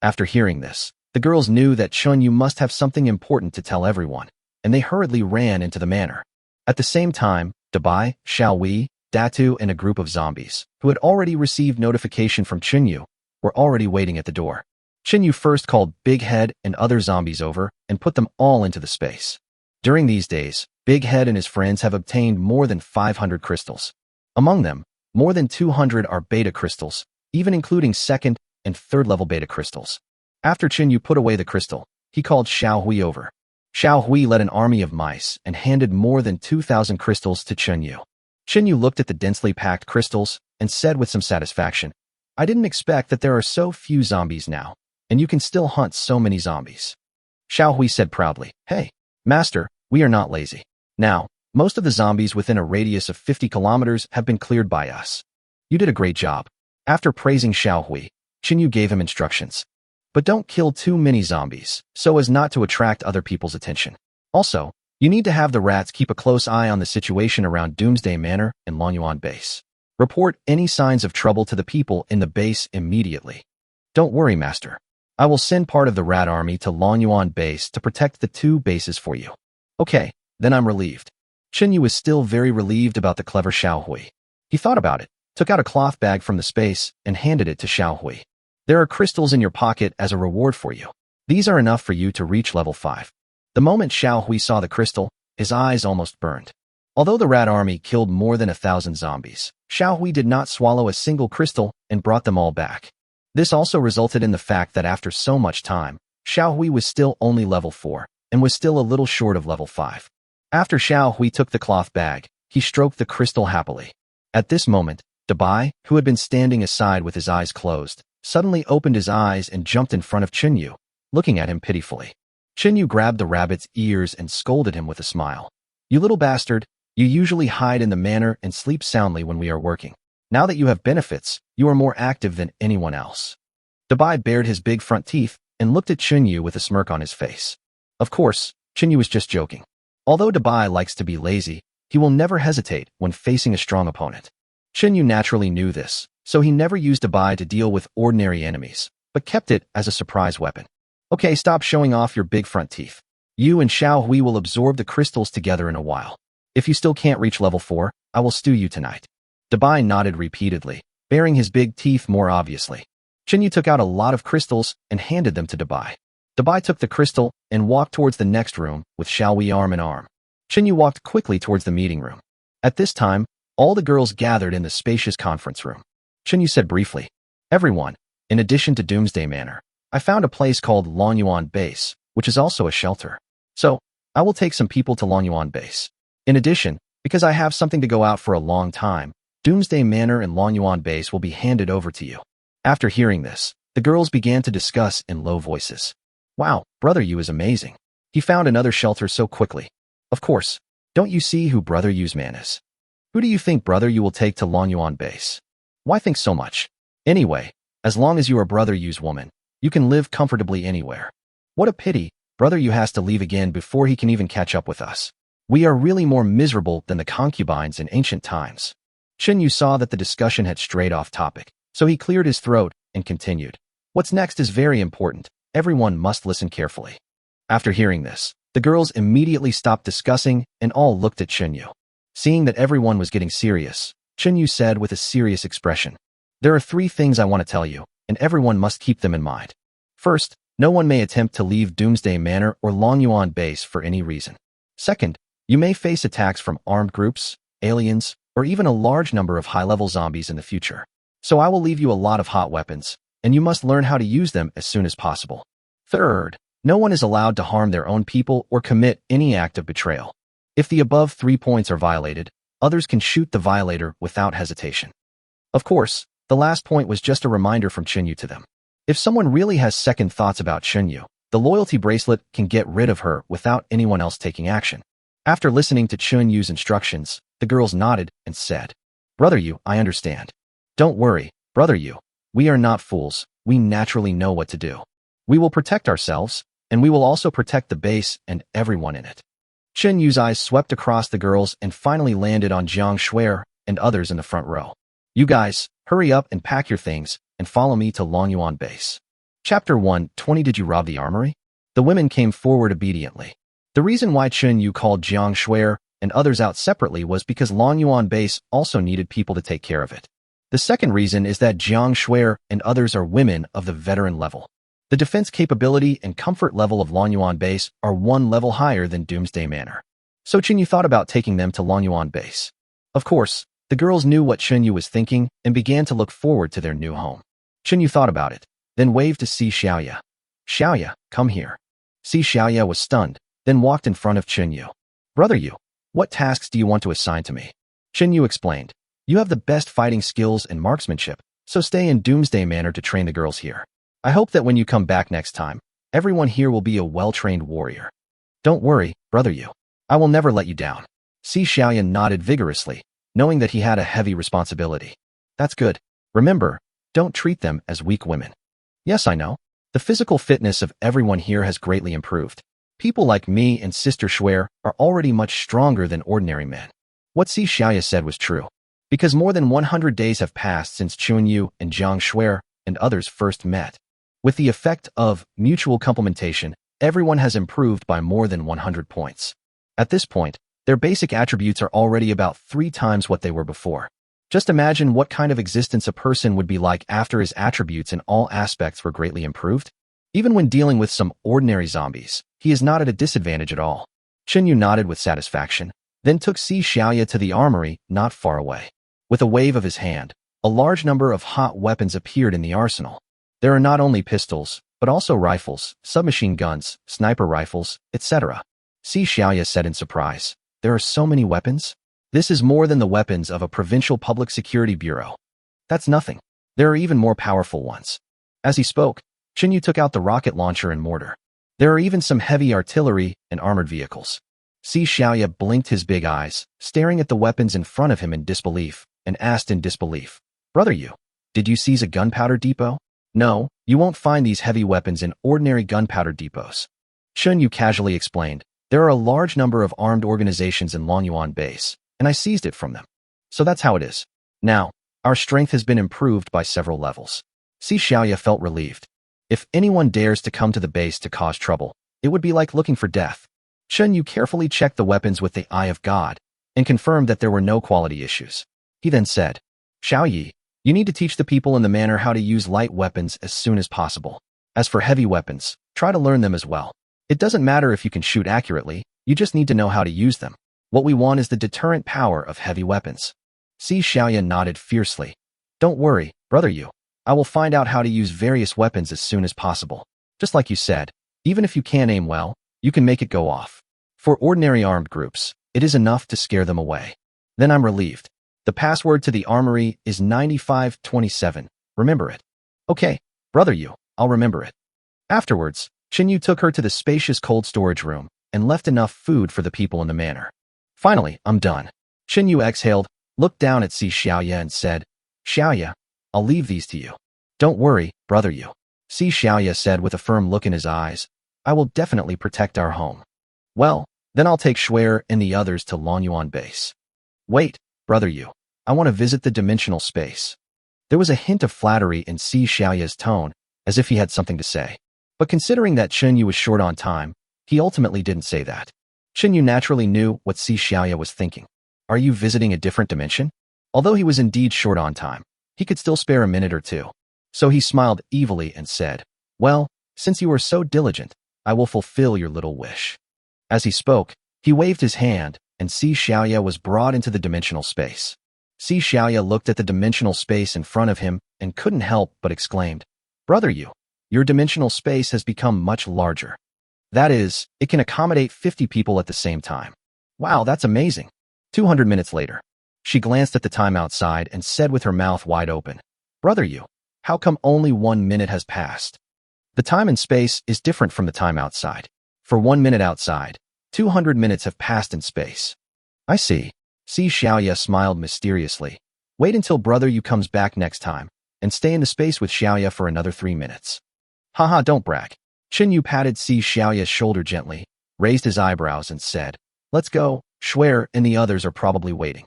After hearing this, the girls knew that Chinyu must have something important to tell everyone, and they hurriedly ran into the manor. At the same time, Dabai, Xiaowei, Datu, and a group of zombies, who had already received notification from Chinyu, were already waiting at the door. Chinyu first called Big Head and other zombies over and put them all into the space. During these days, Big Head and his friends have obtained more than 500 crystals. Among them, more than 200 are beta crystals, even including second and third level beta crystals. After Chinyu put away the crystal, he called Xiaohui over. Xiaohui led an army of mice and handed more than 2,000 crystals to Chinyu. Chinyu looked at the densely packed crystals and said with some satisfaction, I didn't expect that there are so few zombies now, and you can still hunt so many zombies. Xiaohui said proudly, Hey, Master, we are not lazy. Now, most of the zombies within a radius of 50 kilometers have been cleared by us. You did a great job. After praising Xiaohui, Chinyu gave him instructions. But don't kill too many zombies, so as not to attract other people's attention. Also, you need to have the rats keep a close eye on the situation around Doomsday Manor and Lonyuan base. Report any signs of trouble to the people in the base immediately. Don't worry, Master. I will send part of the rat army to Lonyuan base to protect the 2 bases for you. Okay, then I'm relieved. Chinyu was still very relieved about the clever Xiaohui. He thought about it, took out a cloth bag from the space, and handed it to Xiaohui. There are crystals in your pocket as a reward for you. These are enough for you to reach level 5. The moment Xiaohui saw the crystal, his eyes almost burned. Although the rat army killed more than 1,000 zombies, Xiaohui did not swallow a single crystal and brought them all back. This also resulted in the fact that after so much time, Xiao Hui was still only level 4, and was still a little short of level 5. After Xiao Hui took the cloth bag, he stroked the crystal happily. At this moment, Dabai, who had been standing aside with his eyes closed, suddenly opened his eyes and jumped in front of Chinyu, looking at him pitifully. Chinyu grabbed the rabbit's ears and scolded him with a smile. "You little bastard, you usually hide in the manor and sleep soundly when we are working. Now that you have benefits, you are more active than anyone else." Dabai bared his big front teeth and looked at Chinyu with a smirk on his face. Of course, Chinyu was just joking. Although Dabai likes to be lazy, he will never hesitate when facing a strong opponent. Chinyu naturally knew this, so he never used Dabai to deal with ordinary enemies, but kept it as a surprise weapon. "Okay, stop showing off your big front teeth. You and Xiao Hui will absorb the crystals together in a while. If you still can't reach level 4, I will stew you tonight." Dabai nodded repeatedly, baring his big teeth more obviously. Chinyu took out a lot of crystals and handed them to Dabai. Dabai took the crystal and walked towards the next room with Xiao Hui arm in arm. Chinyu walked quickly towards the meeting room. At this time, all the girls gathered in the spacious conference room. Chinyu said briefly, "Everyone, in addition to Doomsday Manor, I found a place called Longyuan Base, which is also a shelter. So, I will take some people to Longyuan Base. In addition, because I have something to go out for a long time, Doomsday Manor and Longyuan Base will be handed over to you." After hearing this, the girls began to discuss in low voices. "Wow, Brother Yu is amazing. He found another shelter so quickly. Of course, don't you see who Brother Yu's man is? Who do you think Brother Yu will take to Longyuan Base? Why think so much? Anyway, as long as you are Brother Yu's woman, you can live comfortably anywhere. What a pity, Brother Yu has to leave again before he can even catch up with us. We are really more miserable than the concubines in ancient times." Chinyu saw that the discussion had strayed off topic, so he cleared his throat and continued. "What's next is very important. Everyone must listen carefully." After hearing this, the girls immediately stopped discussing and all looked at Chinyu. Seeing that everyone was getting serious, Chinyu said with a serious expression, "There are 3 things I want to tell you, and everyone must keep them in mind. First, no one may attempt to leave Doomsday Manor or Longyuan Base for any reason. Second, you may face attacks from armed groups, aliens, or even a large number of high-level zombies in the future. So I will leave you a lot of hot weapons, and you must learn how to use them as soon as possible. Third, no one is allowed to harm their own people or commit any act of betrayal. If the above 3 points are violated, others can shoot the violator without hesitation." Of course, the last point was just a reminder from Chinyu to them. If someone really has second thoughts about Chinyu, the loyalty bracelet can get rid of her without anyone else taking action. After listening to Chinyu's instructions, the girls nodded and said, "Brother Yu, I understand. Don't worry, Brother Yu. We are not fools. We naturally know what to do. We will protect ourselves, and we will also protect the base and everyone in it." Chinyu's eyes swept across the girls and finally landed on Jiang Shuer and others in the front row. "You guys, hurry up and pack your things and follow me to Longyuan Base." Chapter 1:20 Did you rob the armory? The women came forward obediently. The reason why Chinyu called Jiang Shuer and others out separately was because Longyuan Base also needed people to take care of it. The second reason is that Jiang Shuer and others are women of the veteran level. The defense capability and comfort level of Longyuan Base are 1 level higher than Doomsday Manor. So Chinyu thought about taking them to Longyuan Base. Of course, the girls knew what Chinyu was thinking and began to look forward to their new home. Chinyu thought about it, then waved to Si Xiaoya. "Xiaoya, come here." Si Xiaoya was stunned, then walked in front of Chinyu. "Brother Yu, what tasks do you want to assign to me?" Chinyu explained, "You have the best fighting skills and marksmanship, so stay in Doomsday Manor to train the girls here. I hope that when you come back next time, everyone here will be a well-trained warrior." "Don't worry, Brother Yu. I will never let you down." Si Xiaoyan nodded vigorously, knowing that he had a heavy responsibility. "That's good. Remember, don't treat them as weak women." "Yes, I know. The physical fitness of everyone here has greatly improved. People like me and Sister Shuer are already much stronger than ordinary men." What Si Xiaoya said was true, because more than 100 days have passed since Chinyu and Jiang Shuer and others first met. With the effect of mutual complementation, everyone has improved by more than 100 points. At this point, their basic attributes are already about 3 times what they were before. Just imagine what kind of existence a person would be like after his attributes in all aspects were greatly improved. Even when dealing with some ordinary zombies, he is not at a disadvantage at all. Chinyu nodded with satisfaction, then took Si Xiaoya to the armory not far away. With a wave of his hand, a large number of hot weapons appeared in the arsenal. There are not only pistols, but also rifles, submachine guns, sniper rifles, etc. Si Xiaoya said in surprise. There are so many weapons? This is more than the weapons of a provincial public security bureau. That's nothing. There are even more powerful ones. As he spoke, Chinyu took out the rocket launcher and mortar. There are even some heavy artillery and armored vehicles. Si Xiaoya blinked his big eyes, staring at the weapons in front of him in disbelief, and asked in disbelief, Brother Yu, did you seize a gunpowder depot? No, you won't find these heavy weapons in ordinary gunpowder depots. Chun Yu casually explained, there are a large number of armed organizations in Longyuan base, and I seized it from them. So that's how it is. Now, our strength has been improved by several levels. Si Xiaoya felt relieved. If anyone dares to come to the base to cause trouble, it would be like looking for death. Chun Yu carefully checked the weapons with the eye of God and confirmed that there were no quality issues. He then said, Xiao Yi, you need to teach the people in the manor how to use light weapons as soon as possible. As for heavy weapons, try to learn them as well. It doesn't matter if you can shoot accurately, you just need to know how to use them. What we want is the deterrent power of heavy weapons. Si Xiaoya nodded fiercely. Don't worry, Brother Yu. I will find out how to use various weapons as soon as possible. Just like you said, even if you can't aim well, you can make it go off. For ordinary armed groups, it is enough to scare them away. Then I'm relieved. The password to the armory is 9527. Remember it. Okay, Brother Yu, I'll remember it. Afterwards, Chinyu took her to the spacious cold storage room and left enough food for the people in the manor. Finally, I'm done. Chinyu exhaled, looked down at Si Xiaoya and said, Xiaoya, I'll leave these to you. Don't worry, Brother Yu. Si Xiaoya said with a firm look in his eyes, I will definitely protect our home. Well, then I'll take Shuer and the others to Longyuan base. Wait, Brother Yu, I want to visit the dimensional space. There was a hint of flattery in Si Xiaoya's tone, as if he had something to say. But considering that Chinyu was short on time, he ultimately didn't say that. Chinyu naturally knew what Si Xiaoya was thinking. Are you visiting a different dimension? Although he was indeed short on time, he could still spare a minute or two. So he smiled evilly and said, Well, since you are so diligent, I will fulfill your little wish. As he spoke, he waved his hand, and Si Xiaoya was brought into the dimensional space. Si Xiaoya looked at the dimensional space in front of him and couldn't help but exclaimed, Brother Yu, your dimensional space has become much larger. That is, it can accommodate 50 people at the same time. Wow, that's amazing. 200 minutes later, she glanced at the time outside and said with her mouth wide open, Brother Yu, how come only 1 minute has passed? The time in space is different from the time outside. For 1 minute outside, 200 minutes have passed in space. I see. Si Xiaoya smiled mysteriously. Wait until Brother Yu comes back next time, and stay in the space with Xiaoya for another 3 minutes. Haha, don't brag. Chinyu patted Si Xiaoya's shoulder gently, raised his eyebrows and said, Let's go, Shuer and the others are probably waiting.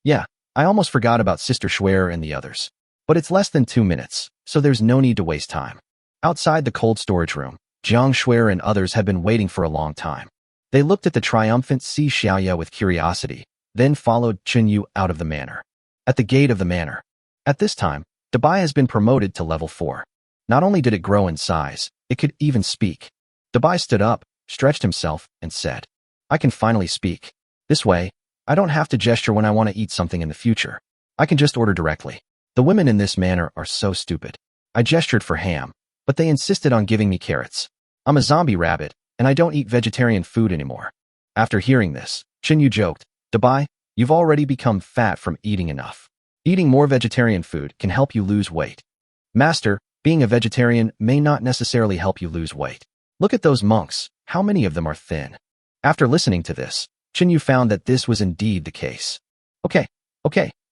Yeah, I almost forgot about Sister Shuer and the others. But it's less than 2 minutes, so there's no need to waste time. Outside the cold storage room, Jiang Shuer and others had been waiting for a long time. They looked at the triumphant Si Xiaoya with curiosity, then followed Chinyu out of the manor. At the gate of the manor. At this time, Dabai has been promoted to level 4. Not only did it grow in size, it could even speak. Dabai stood up, stretched himself, and said, I can finally speak. This way, I don't have to gesture when I want to eat something in the future. I can just order directly. The women in this manor are so stupid. I gestured for ham, but they insisted on giving me carrots. I'm a zombie rabbit, and I don't eat vegetarian food anymore. After hearing this, Chinyu joked, Dabai, you've already become fat from eating enough. Eating more vegetarian food can help you lose weight. Master, being a vegetarian may not necessarily help you lose weight. Look at those monks, how many of them are thin? After listening to this, Chinyu found that this was indeed the case. Okay,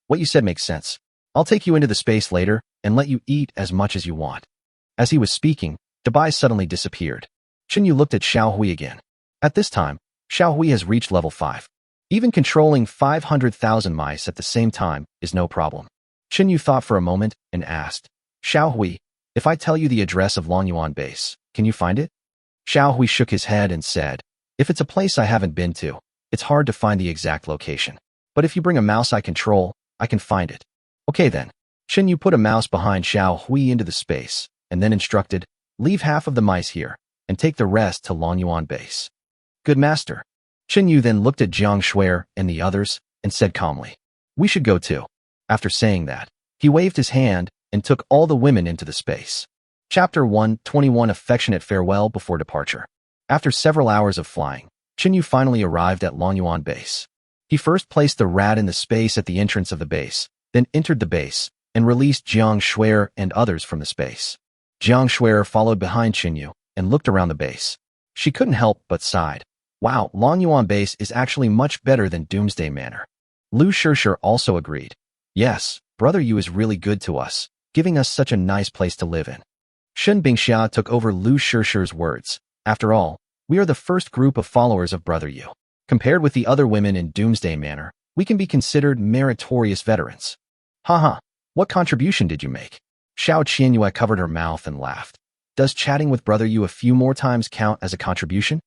what you said makes sense. I'll take you into the space later and let you eat as much as you want. As he was speaking, Dabai suddenly disappeared. Chinyu looked at Xiao Hui again. At this time, Xiao Hui has reached level 5. Even controlling 500,000 mice at the same time is no problem. Chinyu thought for a moment and asked, Xiao Hui, if I tell you the address of Longyuan base, can you find it? Xiao Hui shook his head and said, If it's a place I haven't been to, it's hard to find the exact location. But if you bring a mouse I control, I can find it. Okay then. Chinyu put a mouse behind Xiao Hui into the space, and then instructed, Leave half of the mice here, and take the rest to Longyuan base. Good master. Chinyu then looked at Jiang Shuer and the others, and said calmly, We should go too. After saying that, he waved his hand and took all the women into the space. Chapter 121 Affectionate Farewell Before Departure. After several hours of flying, Chinyu finally arrived at Longyuan base. He first placed the rat in the space at the entrance of the base, then entered the base, and released Jiang Shuer and others from the space. Jiang Shuer followed behind Chinyu and looked around the base. She couldn't help but sighed. Wow, Longyuan base is actually much better than Doomsday Manor. Lu Shishir also agreed. Yes, Brother Yu is really good to us, giving us such a nice place to live in. Shen Bingxia took over Lu Shishir's words. After all, we are the first group of followers of Brother Yu. Compared with the other women in Doomsday Manor, we can be considered meritorious veterans. Haha, what contribution did you make? Xiao Qianyue covered her mouth and laughed. Does chatting with Brother Yu a few more times count as a contribution?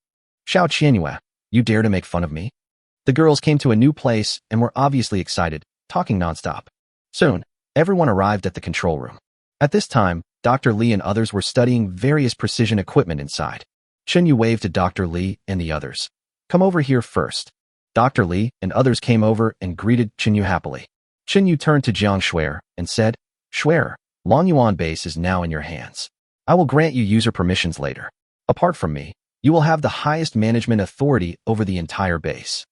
Xiao Qianyue, you dare to make fun of me? The girls came to a new place and were obviously excited, talking nonstop. Soon, everyone arrived at the control room. At this time, Dr. Li and others were studying various precision equipment inside. Chinyu waved to Dr. Li and the others. Come over here first. Dr. Li and others came over and greeted Chinyu happily. Chinyu turned to Jiang Shuer and said, Shuer, Longyuan base is now in your hands. I will grant you user permissions later. Apart from me, you will have the highest management authority over the entire base.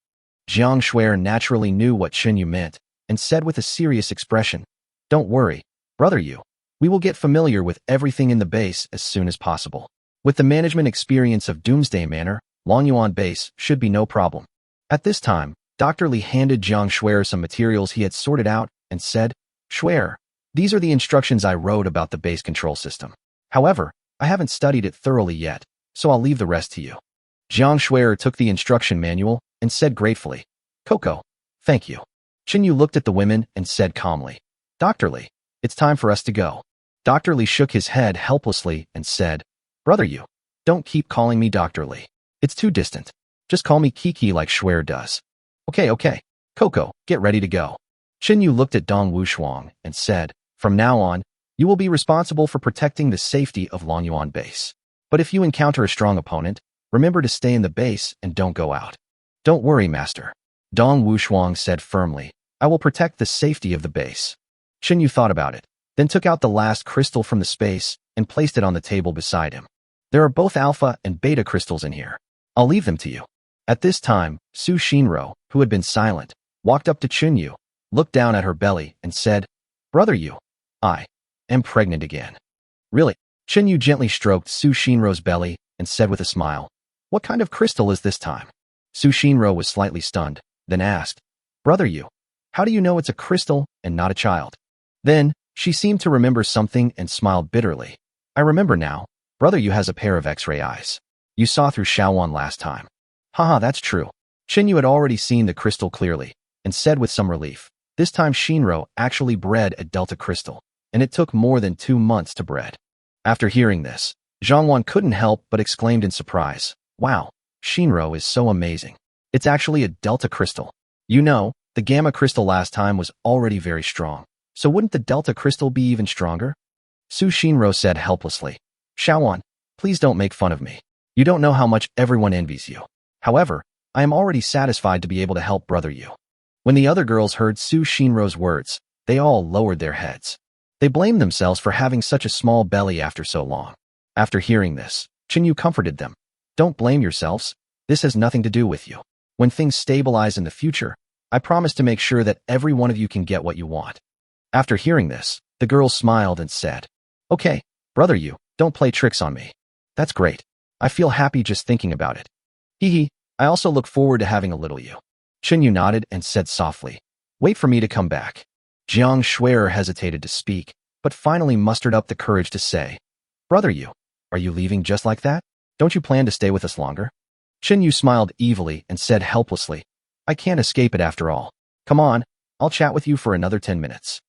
Jiang Shuer naturally knew what Chinyu meant and said with a serious expression, Don't worry, Brother Yu. We will get familiar with everything in the base as soon as possible. With the management experience of Doomsday Manor, Longyuan base should be no problem. At this time, Dr. Li handed Jiang Shuer some materials he had sorted out and said, Shuer, these are the instructions I wrote about the base control system. However, I haven't studied it thoroughly yet, so I'll leave the rest to you. Jiang Shuer took the instruction manual and said gratefully, Coco, thank you. Chinyu looked at the women and said calmly, Dr. Li, it's time for us to go. Dr. Li shook his head helplessly and said, Brother Yu, don't keep calling me Dr. Li. It's too distant. Just call me Kiki like Shuer does. Okay. Coco, get ready to go. Chinyu looked at Dong Wushuang and said, From now on, you will be responsible for protecting the safety of Longyuan base. But if you encounter a strong opponent, remember to stay in the base and don't go out. Don't worry, Master. Dong Wushuang said firmly, I will protect the safety of the base. Chinyu thought about it, then took out the last crystal from the space and placed it on the table beside him. There are both alpha and beta crystals in here. I'll leave them to you. At this time, Su Shinro, who had been silent, walked up to Chinyu, looked down at her belly and said, Brother Yu, I am pregnant again. Really? Chinyu gently stroked Su Shinro's belly and said with a smile, What kind of crystal is this time? Su Shinro was slightly stunned, then asked, Brother Yu, how do you know it's a crystal and not a child? Then, she seemed to remember something and smiled bitterly. I remember now. Brother Yu has a pair of X-ray eyes. You saw through Shaowan last time. Haha, that's true. Chinyu had already seen the crystal clearly and said with some relief, This time Shinro actually bred a Delta crystal, and it took more than 2 months to bred. After hearing this, Zhangwan couldn't help but exclaimed in surprise, Wow, Shinro is so amazing. It's actually a Delta crystal. You know, the Gamma crystal last time was already very strong, so wouldn't the Delta crystal be even stronger? Su Shinro said helplessly, Shaowan, please don't make fun of me. You don't know how much everyone envies you. However, I am already satisfied to be able to help Brother Yu. When the other girls heard Su Shinro's words, they all lowered their heads. They blamed themselves for having such a small belly after so long. After hearing this, Chinyu comforted them. Don't blame yourselves. This has nothing to do with you. When things stabilize in the future, I promise to make sure that every one of you can get what you want. After hearing this, the girls smiled and said, Okay, Brother Yu, don't play tricks on me. That's great. I feel happy just thinking about it. Hee, I also look forward to having a little you. Chinyu nodded and said softly, Wait for me to come back. Jiang Shuer hesitated to speak, but finally mustered up the courage to say, Brother Yu, are you leaving just like that? Don't you plan to stay with us longer? Chinyu smiled evilly and said helplessly, I can't escape it after all. Come on, I'll chat with you for another 10 minutes.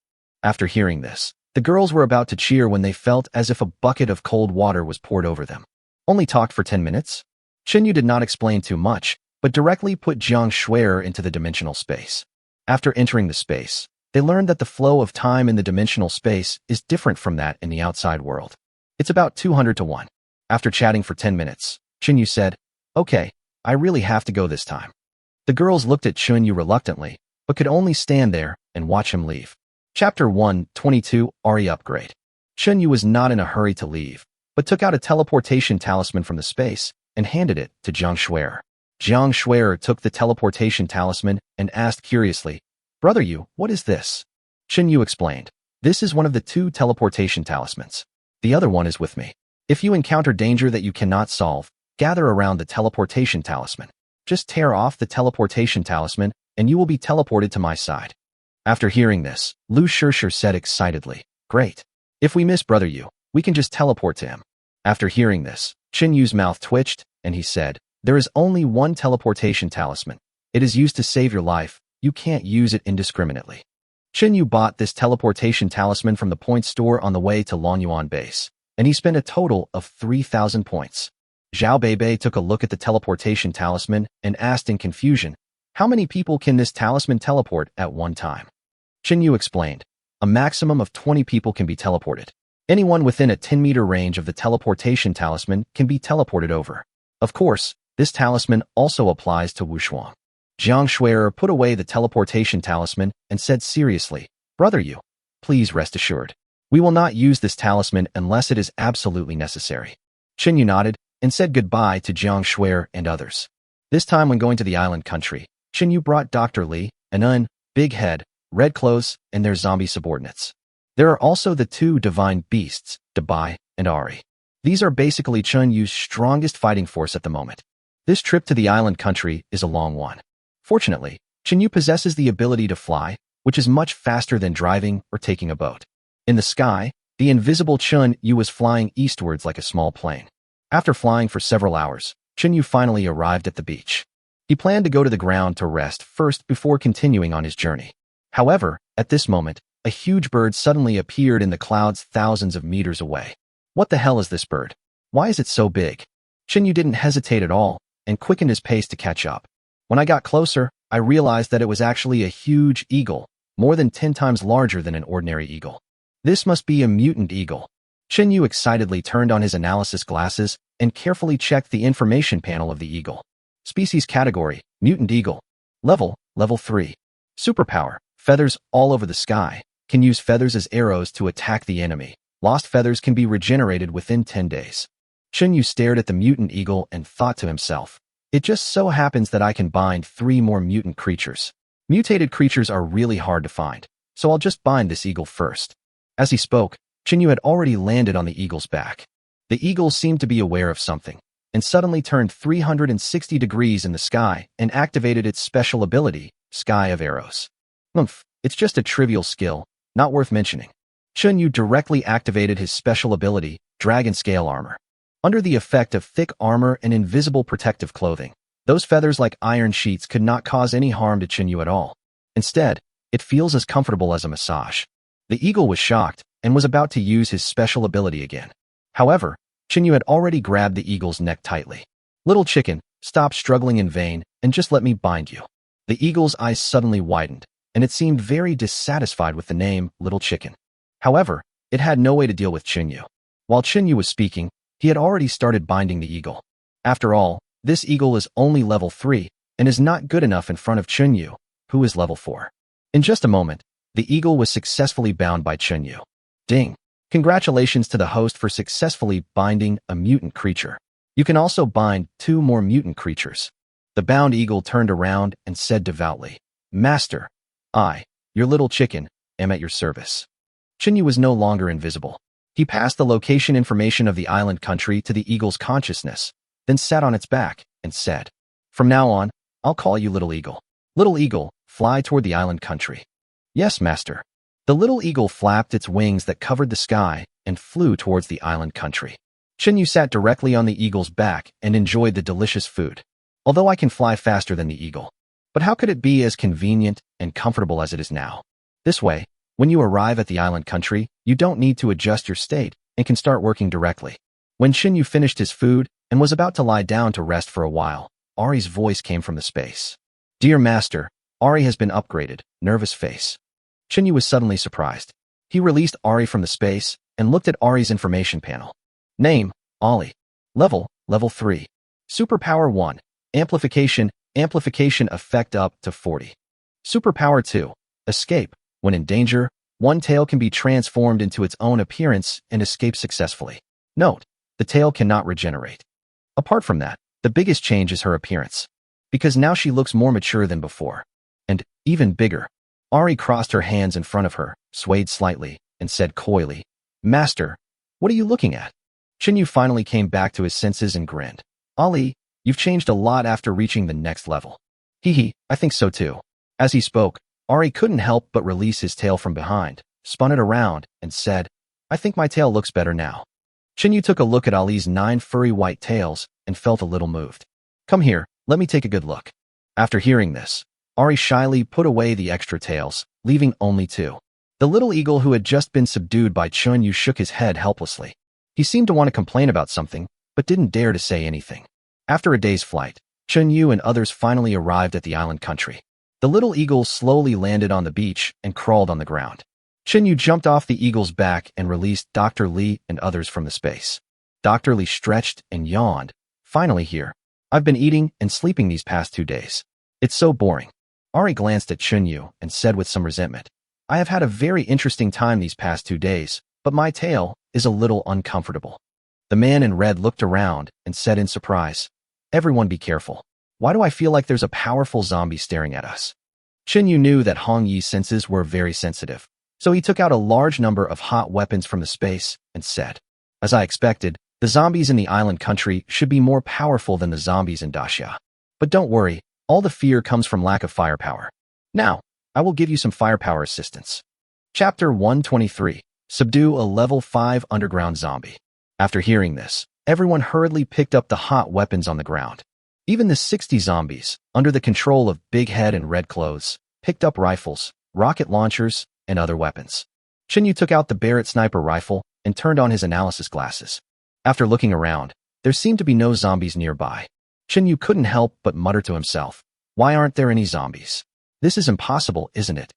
After hearing this, the girls were about to cheer when they felt as if a bucket of cold water was poured over them. Only talked for 10 minutes? Chinyu did not explain too much, but directly put Jiang Shuer into the dimensional space. After entering the space, they learned that the flow of time in the dimensional space is different from that in the outside world. It's about 200 to 1. After chatting for 10 minutes, Chinyu said, Okay, I really have to go this time. The girls looked at Chinyu reluctantly, but could only stand there and watch him leave. Chapter 122 Ari Upgrade. Chun Yu was not in a hurry to leave, but took out a teleportation talisman from the space and handed it to Jiang Shuer. Jiang Shuer took the teleportation talisman and asked curiously, "Brother Yu, what is this?" Chun Yu explained, "This is one of the 2 teleportation talismans. The other one is with me. If you encounter danger that you cannot solve, gather around the teleportation talisman. Just tear off the teleportation talisman and you will be teleported to my side." After hearing this, Lu Shishir said excitedly, "Great. If we miss Brother Yu, we can just teleport to him." After hearing this, Chun Yu's mouth twitched, and he said, "There is only one teleportation talisman. It is used to save your life. You can't use it indiscriminately." Chun Yu bought this teleportation talisman from the point store on the way to Longyuan base, and he spent a total of 3,000 points. Zhao Beibei took a look at the teleportation talisman and asked in confusion, "How many people can this talisman teleport at one time?" Chun Yu explained, "A maximum of 20 people can be teleported. Anyone within a 10-meter range of the teleportation talisman can be teleported over. Of course, this talisman also applies to Wushuang." Jiang Shuer put away the teleportation talisman and said seriously, "Brother Yu, please rest assured. We will not use this talisman unless it is absolutely necessary." Chun Yu nodded and said goodbye to Jiang Shuer and others. This time when going to the island country, Chun Yu brought Dr. Li, an Un, Big Head, Red Clothes, and their zombie subordinates. There are also the 2 divine beasts, Dabai and Ari. These are basically Chun Yu's strongest fighting force at the moment. This trip to the island country is a long one. Fortunately, Chun Yu possesses the ability to fly, which is much faster than driving or taking a boat. In the sky, the invisible Chun Yu was flying eastwards like a small plane. After flying for several hours, Chun Yu finally arrived at the beach. He planned to go to the ground to rest first before continuing on his journey. However, at this moment, a huge bird suddenly appeared in the clouds thousands of meters away. What the hell is this bird? Why is it so big? Chun Yu didn't hesitate at all and quickened his pace to catch up. When I got closer, I realized that it was actually a huge eagle, more than 10 times larger than an ordinary eagle. This must be a mutant eagle. Chun Yu excitedly turned on his analysis glasses and carefully checked the information panel of the eagle. Species category, mutant eagle. Level 3. Superpower, feathers all over the sky, can use feathers as arrows to attack the enemy. Lost feathers can be regenerated within 10 days. Chun Yu stared at the mutant eagle and thought to himself, "It just so happens that I can bind 3 more mutant creatures. Mutated creatures are really hard to find, so I'll just bind this eagle first." As he spoke, Chun Yu had already landed on the eagle's back. The eagle seemed to be aware of something, and suddenly turned 360 degrees in the sky and activated its special ability, Sky of Arrows. It's just a trivial skill, not worth mentioning. Chun Yu directly activated his special ability, Dragon Scale Armor. Under the effect of thick armor and invisible protective clothing, those feathers like iron sheets could not cause any harm to Chun Yu at all. Instead, it feels as comfortable as a massage. The eagle was shocked and was about to use his special ability again. However, Chun Yu had already grabbed the eagle's neck tightly. "Little chicken, stop struggling in vain and just let me bind you." The eagle's eyes suddenly widened, and it seemed very dissatisfied with the name Little Chicken. However, it had no way to deal with Chun Yu. While Chun Yu was speaking, he had already started binding the eagle. After all, this eagle is only level 3 and is not good enough in front of Chun Yu, who is level 4. In just a moment, the eagle was successfully bound by Chun Yu. Ding! Congratulations to the host for successfully binding a mutant creature. You can also bind 2 more mutant creatures. The bound eagle turned around and said devoutly, "Master, I, your little chicken, am at your service." Chun Yu was no longer invisible. He passed the location information of the island country to the eagle's consciousness, then sat on its back and said, "From now on, I'll call you Little Eagle. Little Eagle, fly toward the island country." "Yes, master." The little eagle flapped its wings that covered the sky and flew towards the island country. Chun Yu sat directly on the eagle's back and enjoyed the delicious food. Although I can fly faster than the eagle, but how could it be as convenient and comfortable as it is now? This way, when you arrive at the island country, you don't need to adjust your state and can start working directly. When Chun Yu finished his food and was about to lie down to rest for a while, Ari's voice came from the space. "Dear master, Ari has been upgraded," nervous face. Chun Yu was suddenly surprised. He released Ari from the space and looked at Ari's information panel. Name, Ollie. Level 3. Superpower 1. Amplification effect up to 40. Superpower 2. Escape. When in danger, One tail can be transformed into its own appearance and escape successfully. Note, the tail cannot regenerate. Apart from that, the biggest change is her appearance, because now she looks more mature than before. And, even bigger. Ari crossed her hands in front of her, swayed slightly, and said coyly, "Master, what are you looking at?" Chinyu finally came back to his senses and grinned. "Ali, you've changed a lot after reaching the next level." "Hee, I think so too." As he spoke, Ari couldn't help but release his tail from behind, spun it around, and said, "I think my tail looks better now." Chinyu took a look at Ali's 9 furry white tails and felt a little moved. "Come here, let me take a good look." After hearing this, Ari shyly put away the extra tails, leaving only 2. The little eagle who had just been subdued by Chinyu shook his head helplessly. He seemed to want to complain about something, but didn't dare to say anything. After a day's flight, Chinyu and others finally arrived at the island country. The little eagle slowly landed on the beach and crawled on the ground. Chinyu jumped off the eagle's back and released Dr. Li and others from the space. Dr. Li stretched and yawned. "Finally here. I've been eating and sleeping these past 2 days. It's so boring." Ari glanced at Chinyu and said with some resentment, "I have had a very interesting time these past 2 days, but my tail is a little uncomfortable." The man in red looked around and said in surprise, "Everyone be careful. Why do I feel like there's a powerful zombie staring at us?" Chinyu knew that Hong Yi's senses were very sensitive, so he took out a large number of hot weapons from the space and said, "As I expected, the zombies in the island country should be more powerful than the zombies in Daxia. But don't worry, all the fear comes from lack of firepower. Now, I will give you some firepower assistance." Chapter 123. Subdue a level 5 underground zombie. After hearing this, everyone hurriedly picked up the hot weapons on the ground. Even the 60 zombies, under the control of Big Head and Red Clothes, picked up rifles, rocket launchers, and other weapons. Chinyu took out the Barrett sniper rifle and turned on his analysis glasses. After looking around, there seemed to be no zombies nearby. Chinyu couldn't help but mutter to himself, "Why aren't there any zombies? This is impossible, isn't it?"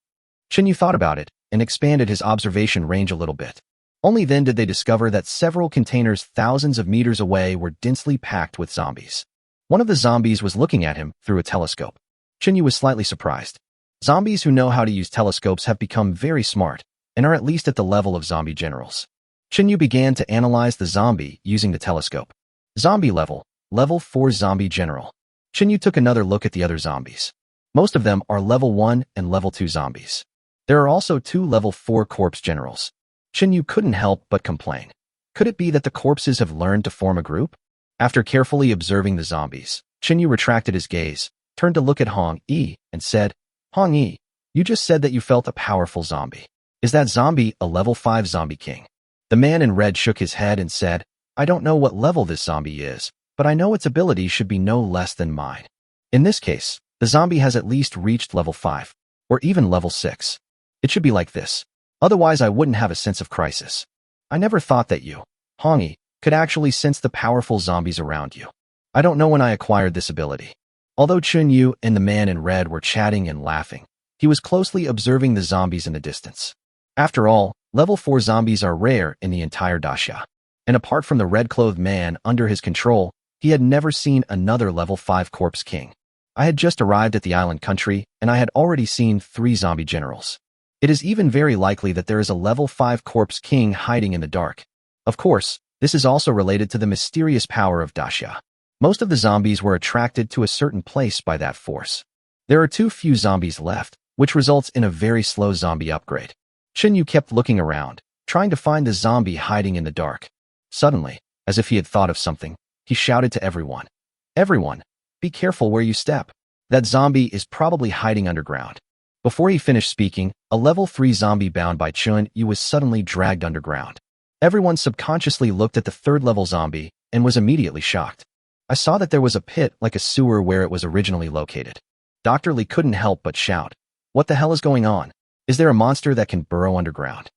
Chinyu thought about it and expanded his observation range a little bit. Only then did they discover that several containers thousands of meters away were densely packed with zombies. One of the zombies was looking at him through a telescope. Chinyu was slightly surprised. Zombies who know how to use telescopes have become very smart and are at least at the level of zombie generals. Chinyu began to analyze the zombie using the telescope. Zombie level 4 zombie general. Chinyu took another look at the other zombies. Most of them are level 1 and level 2 zombies. There are also 2 level 4 corpse generals. Chinyu couldn't help but complain. Could it be that the corpses have learned to form a group? After carefully observing the zombies, Chinyu retracted his gaze, turned to look at Hong Yi, and said, "Hong Yi, you just said that you felt a powerful zombie. Is that zombie a level 5 zombie king?" The man in red shook his head and said, "I don't know what level this zombie is, but I know its ability should be no less than mine. In this case, the zombie has at least reached level 5, or even level 6. It should be like this. Otherwise, I wouldn't have a sense of crisis. I never thought that you, Hong Yi, could actually sense the powerful zombies around you. I don't know when I acquired this ability." Although Chinyu and the man in red were chatting and laughing, he was closely observing the zombies in the distance. After all, level 4 zombies are rare in the entire Daxia. And apart from the red-clothed man under his control, he had never seen another level 5 corpse king. I had just arrived at the island country, and I had already seen 3 zombie generals. It is even very likely that there is a level 5 corpse king hiding in the dark. Of course, this is also related to the mysterious power of Daxia. Most of the zombies were attracted to a certain place by that force. There are too few zombies left, which results in a very slow zombie upgrade. Chinyu kept looking around, trying to find the zombie hiding in the dark. Suddenly, as if he had thought of something, he shouted to everyone, "Everyone, be careful where you step. That zombie is probably hiding underground." Before he finished speaking, a level 3 zombie bound by Chinyu was suddenly dragged underground. Everyone subconsciously looked at the 3rd level zombie and was immediately shocked. I saw that there was a pit like a sewer where it was originally located. Dr. Li couldn't help but shout, "What the hell is going on? Is there a monster that can burrow underground?"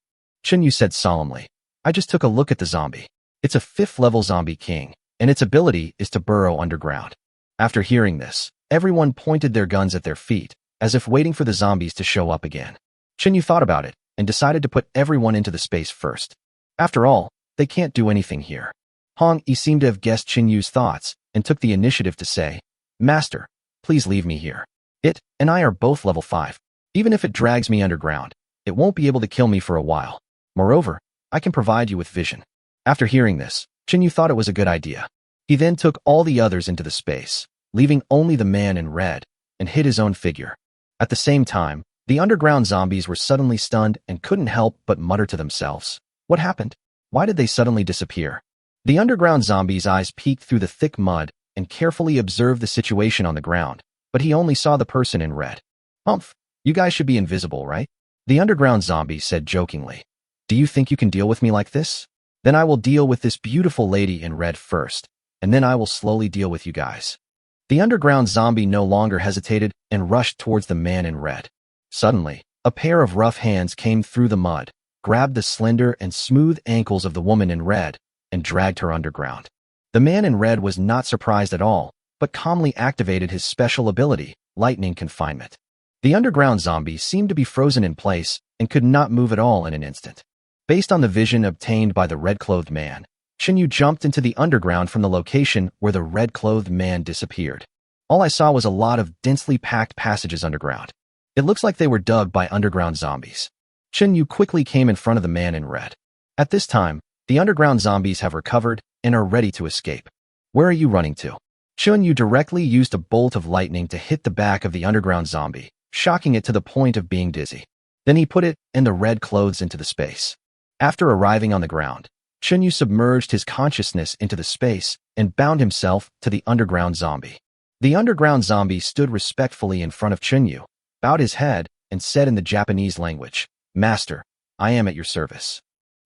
Chinyu said solemnly, "I just took a look at the zombie. It's a 5th level zombie king, and its ability is to burrow underground." After hearing this, everyone pointed their guns at their feet, as if waiting for the zombies to show up again. Chinyu thought about it and decided to put everyone into the space first. After all, they can't do anything here. Hong Yi seemed to have guessed Chinyu's thoughts and took the initiative to say, "Master, please leave me here. It and I are both level 5. Even if it drags me underground, it won't be able to kill me for a while. Moreover, I can provide you with vision. After hearing this, Chinyu thought it was a good idea. He then took all the others into the space, leaving only the man in red, and hid his own figure. At the same time, the underground zombies were suddenly stunned and couldn't help but mutter to themselves. What happened? Why did they suddenly disappear? The underground zombie's eyes peeked through the thick mud and carefully observed the situation on the ground, but he only saw the person in red. Humph, you guys should be invisible, right? The underground zombie said jokingly. Do you think you can deal with me like this? Then I will deal with this beautiful lady in red first, and then I will slowly deal with you guys. The underground zombie no longer hesitated and rushed towards the man in red. Suddenly, a pair of rough hands came through the mud, grabbed the slender and smooth ankles of the woman in red, and dragged her underground. The man in red was not surprised at all, but calmly activated his special ability, lightning confinement. The underground zombie seemed to be frozen in place and could not move at all in an instant. Based on the vision obtained by the red-clothed man, Chinyu jumped into the underground from the location where the red-clothed man disappeared. All I saw was a lot of densely packed passages underground. It looks like they were dug by underground zombies. Chinyu quickly came in front of the man in red. At this time, the underground zombies have recovered and are ready to escape. Where are you running to? Chinyu directly used a bolt of lightning to hit the back of the underground zombie, shocking it to the point of being dizzy. Then he put it and the red clothes into the space. After arriving on the ground, Chinyu submerged his consciousness into the space and bound himself to the underground zombie. The underground zombie stood respectfully in front of Chinyu, bowed his head, and said in the Japanese language, "Master, I am at your service."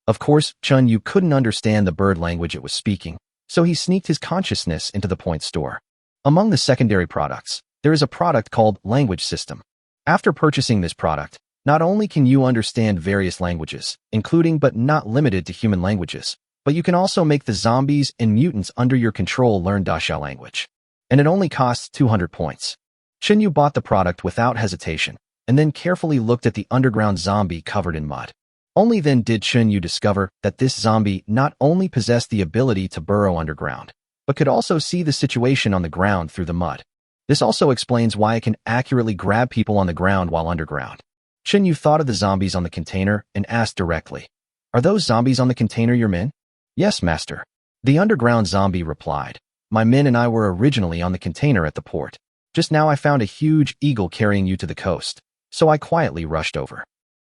Of course, Chinyu couldn't understand the bird language it was speaking, so he sneaked his consciousness into the point store. Among the secondary products, there is a product called Language System. After purchasing this product, not only can you understand various languages, including but not limited to human languages, but you can also make the zombies and mutants under your control learn Daxia language. And it only costs 200 points. Chinyu bought the product without hesitation, and then carefully looked at the underground zombie covered in mud. Only then did Chinyu discover that this zombie not only possessed the ability to burrow underground, but could also see the situation on the ground through the mud. This also explains why it can accurately grab people on the ground while underground. Chinyu thought of the zombies on the container and asked directly, "Are those zombies on the container your men?" "Yes, master." The underground zombie replied, "My men and I were originally on the container at the port. Just now I found a huge eagle carrying you to the coast, so I quietly rushed over."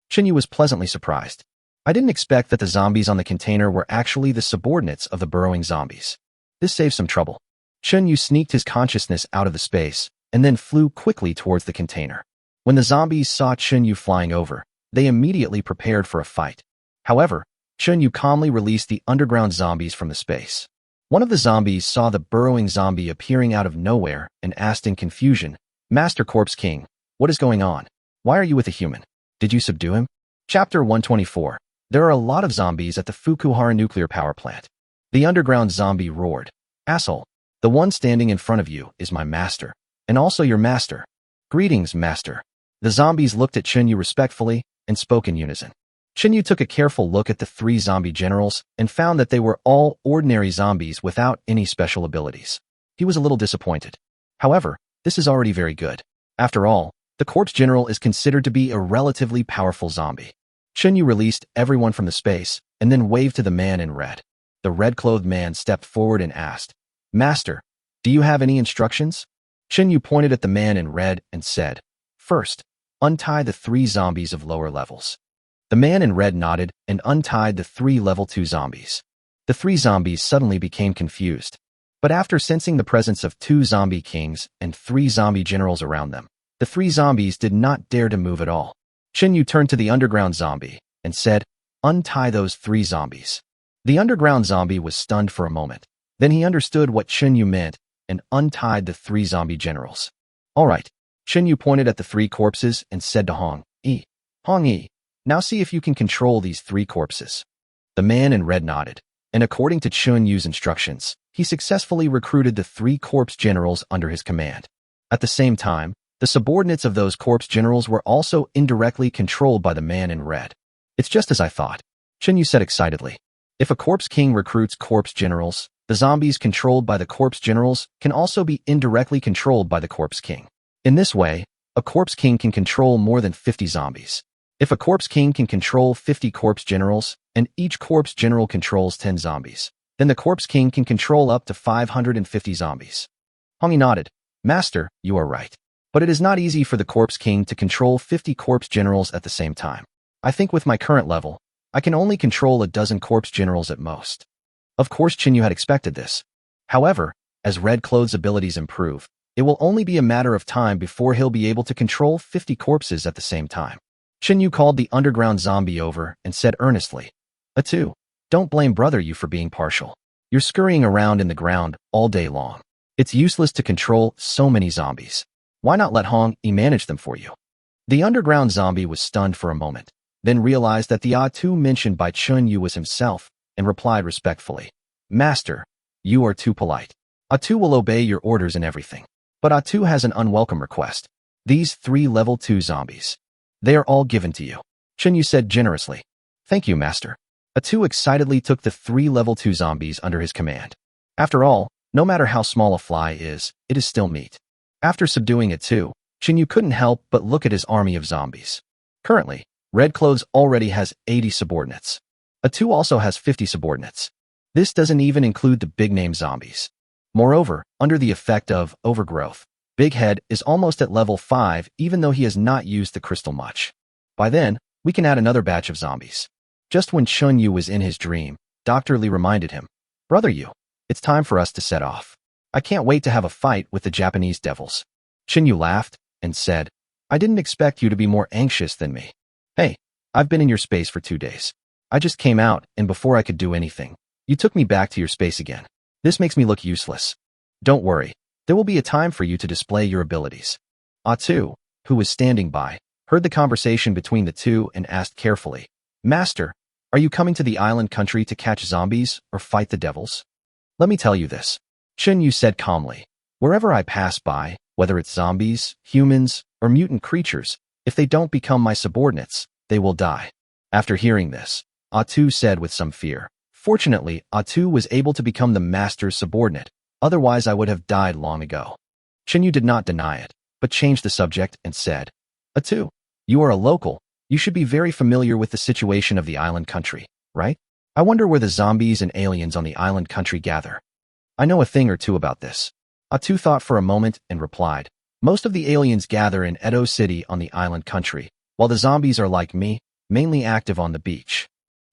Chinyu was pleasantly surprised. I didn't expect that the zombies on the container were actually the subordinates of the burrowing zombies. This saved some trouble. Chinyu sneaked his consciousness out of the space and then flew quickly towards the container. When the zombies saw Chinyu flying over, they immediately prepared for a fight. However, Chinyu calmly released the underground zombies from the space. One of the zombies saw the burrowing zombie appearing out of nowhere and asked in confusion, "Master Corpse King, what is going on? Why are you with a human? Did you subdue him?" Chapter 124. There are a lot of zombies at the Fukuhara nuclear power plant. The underground zombie roared, "Asshole, the one standing in front of you is my master, and also your master. Greetings, master." The zombies looked at Chinyu respectfully and spoke in unison. Chinyu took a careful look at the three zombie generals and found that they were all ordinary zombies without any special abilities. He was a little disappointed. However, this is already very good. After all, the corpse general is considered to be a relatively powerful zombie. Chinyu released everyone from the space and then waved to the man in red. The red-clothed man stepped forward and asked, "Master, do you have any instructions?" Chinyu pointed at the man in red and said, "First, untie the three zombies of lower levels." The man in red nodded and untied the three level 2 zombies. The three zombies suddenly became confused. But after sensing the presence of 2 zombie kings and 3 zombie generals around them, the 3 zombies did not dare to move at all. Chinyu turned to the underground zombie and said, "Untie those 3 zombies." The underground zombie was stunned for a moment. Then he understood what Chinyu meant and untied the 3 zombie generals. "All right." Chinyu pointed at the 3 corpses and said to Hong Yi, "Hong Yi, now see if you can control these 3 corpses." The man in red nodded, and according to Chunyu's instructions, he successfully recruited the 3 corpse generals under his command. At the same time, the subordinates of those corpse generals were also indirectly controlled by the man in red. "It's just as I thought," Chinyu said excitedly. If a corpse king recruits corpse generals, the zombies controlled by the corpse generals can also be indirectly controlled by the corpse king. In this way, a corpse king can control more than 50 zombies. If a corpse king can control 50 corpse generals, and each corpse general controls 10 zombies, then the corpse king can control up to 550 zombies. Hongi nodded. Master, you are right. But it is not easy for the corpse king to control 50 corpse generals at the same time. I think with my current level, I can only control a dozen corpse generals at most. Of course Chinyu had expected this. However, as Red Cloth's abilities improve, it will only be a matter of time before he'll be able to control 50 corpses at the same time. Chinyu called the underground zombie over and said earnestly, Atu, don't blame brother you for being partial. You're scurrying around in the ground all day long. It's useless to control so many zombies. Why not let Hong-yi manage them for you? The underground zombie was stunned for a moment, then realized that the Atu mentioned by Chunyu was himself, and replied respectfully, Master, you are too polite. Atu will obey your orders and everything. But Atu has an unwelcome request. These 3 level 2 zombies. They are all given to you. Chunyu said generously. Thank you, Master. Atu excitedly took the 3 level 2 zombies under his command. After all, no matter how small a fly is, it is still meat. After subduing it too, Chinyu couldn't help but look at his army of zombies. Currently, Red Clothes already has 80 subordinates. Atu also has 50 subordinates. This doesn't even include the big-name zombies. Moreover, under the effect of overgrowth, Big Head is almost at level 5 even though he has not used the crystal much. By then, we can add another batch of zombies. Just when Chunyu was in his dream, Dr. Lee reminded him, Brother Yu, it's time for us to set off. I can't wait to have a fight with the Japanese devils. Chinyu laughed and said, I didn't expect you to be more anxious than me. Hey, I've been in your space for 2 days. I just came out, and before I could do anything, you took me back to your space again. This makes me look useless. Don't worry, there will be a time for you to display your abilities. Atu, who was standing by, heard the conversation between the two and asked carefully, Master, are you coming to the island country to catch zombies or fight the devils? Let me tell you this. Chunyu said calmly, wherever I pass by, whether it's zombies, humans, or mutant creatures, if they don't become my subordinates, they will die. After hearing this, Atu said with some fear, Fortunately, Atu was able to become the master's subordinate, otherwise I would have died long ago. Chinyu did not deny it, but changed the subject and said, Atu, you are a local, you should be very familiar with the situation of the island country, right? I wonder where the zombies and aliens on the island country gather. I know a thing or two about this. Atu thought for a moment and replied, Most of the aliens gather in Edo City on the island country, while the zombies are like me, mainly active on the beach.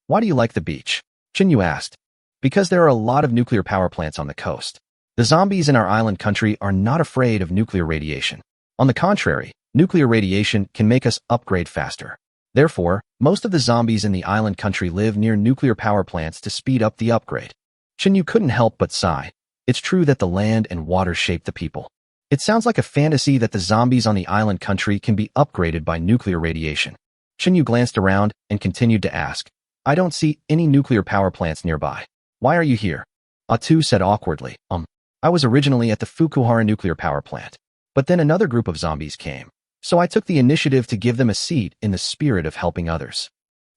Why do you like the beach? Chinyu asked. Because there are a lot of nuclear power plants on the coast. The zombies in our island country are not afraid of nuclear radiation. On the contrary, nuclear radiation can make us upgrade faster. Therefore, most of the zombies in the island country live near nuclear power plants to speed up the upgrade. Chinyu couldn't help but sigh. It's true that the land and water shape the people. It sounds like a fantasy that the zombies on the island country can be upgraded by nuclear radiation. Chinyu glanced around and continued to ask, I don't see any nuclear power plants nearby. Why are you here? Atu said awkwardly, I was originally at the Fukuhara nuclear power plant. But then another group of zombies came. So I took the initiative to give them a seat in the spirit of helping others.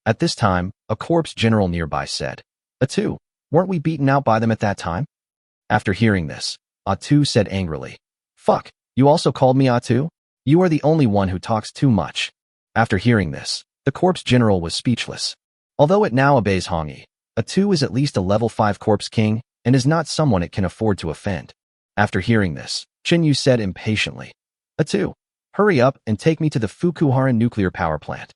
At this time, a corpse general nearby said, Atu, weren't we beaten out by them at that time? After hearing this, Atu said angrily, Fuck, you also called me Atu? You are the only one who talks too much. After hearing this, the corpse general was speechless. Although it now obeys Hong-yi, Atu is at least a level 5 corpse king and is not someone it can afford to offend. After hearing this, Chinyu said impatiently, Atu, hurry up and take me to the Fukuhara nuclear power plant.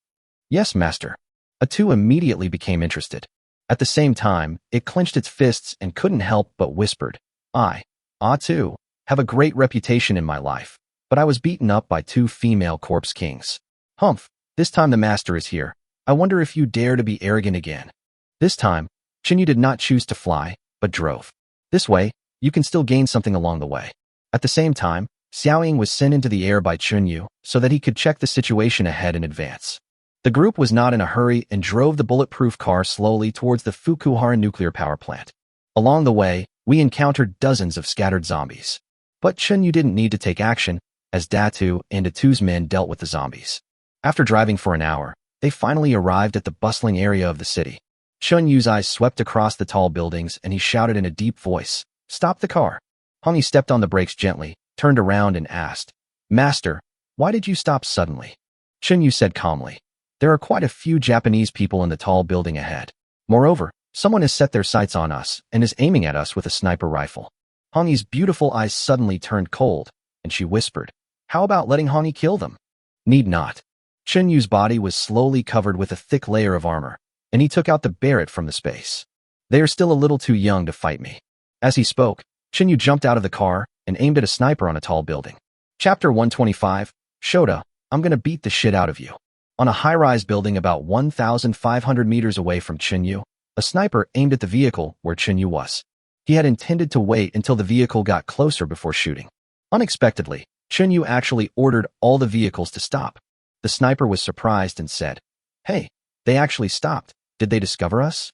Yes, master. Atu immediately became interested. At the same time, it clenched its fists and couldn't help but whispered, I, Atu, have a great reputation in my life, but I was beaten up by 2 female corpse kings. Humph, this time the master is here. I wonder if you dare to be arrogant again. This time, Chinyu did not choose to fly, but drove. This way, you can still gain something along the way. At the same time, Xiaoying was sent into the air by Chunyu so that he could check the situation ahead in advance. The group was not in a hurry and drove the bulletproof car slowly towards the Fukuhara nuclear power plant. Along the way, we encountered dozens of scattered zombies. But Chunyu didn't need to take action, as Datu and Atu's men dealt with the zombies. After driving for an hour, they finally arrived at the bustling area of the city. Chunyu's eyes swept across the tall buildings and he shouted in a deep voice, Stop the car. Hong-yi stepped on the brakes gently, turned around and asked, Master, why did you stop suddenly? Chunyu said calmly, There are quite a few Japanese people in the tall building ahead. Moreover, someone has set their sights on us and is aiming at us with a sniper rifle. Hongi's beautiful eyes suddenly turned cold, and she whispered, "How about letting Hongi kill them?" "Need not." Chunyu's body was slowly covered with a thick layer of armor, and he took out the Barrett from the space. "They are still a little too young to fight me." As he spoke, Chunyu jumped out of the car and aimed at a sniper on a tall building. Chapter 125, Shota, I'm gonna beat the shit out of you. On a high-rise building about 1,500 meters away from Chunyu, a sniper aimed at the vehicle where Chunyu was. He had intended to wait until the vehicle got closer before shooting. Unexpectedly, Chunyu actually ordered all the vehicles to stop. The sniper was surprised and said, "Hey, they actually stopped. Did they discover us?"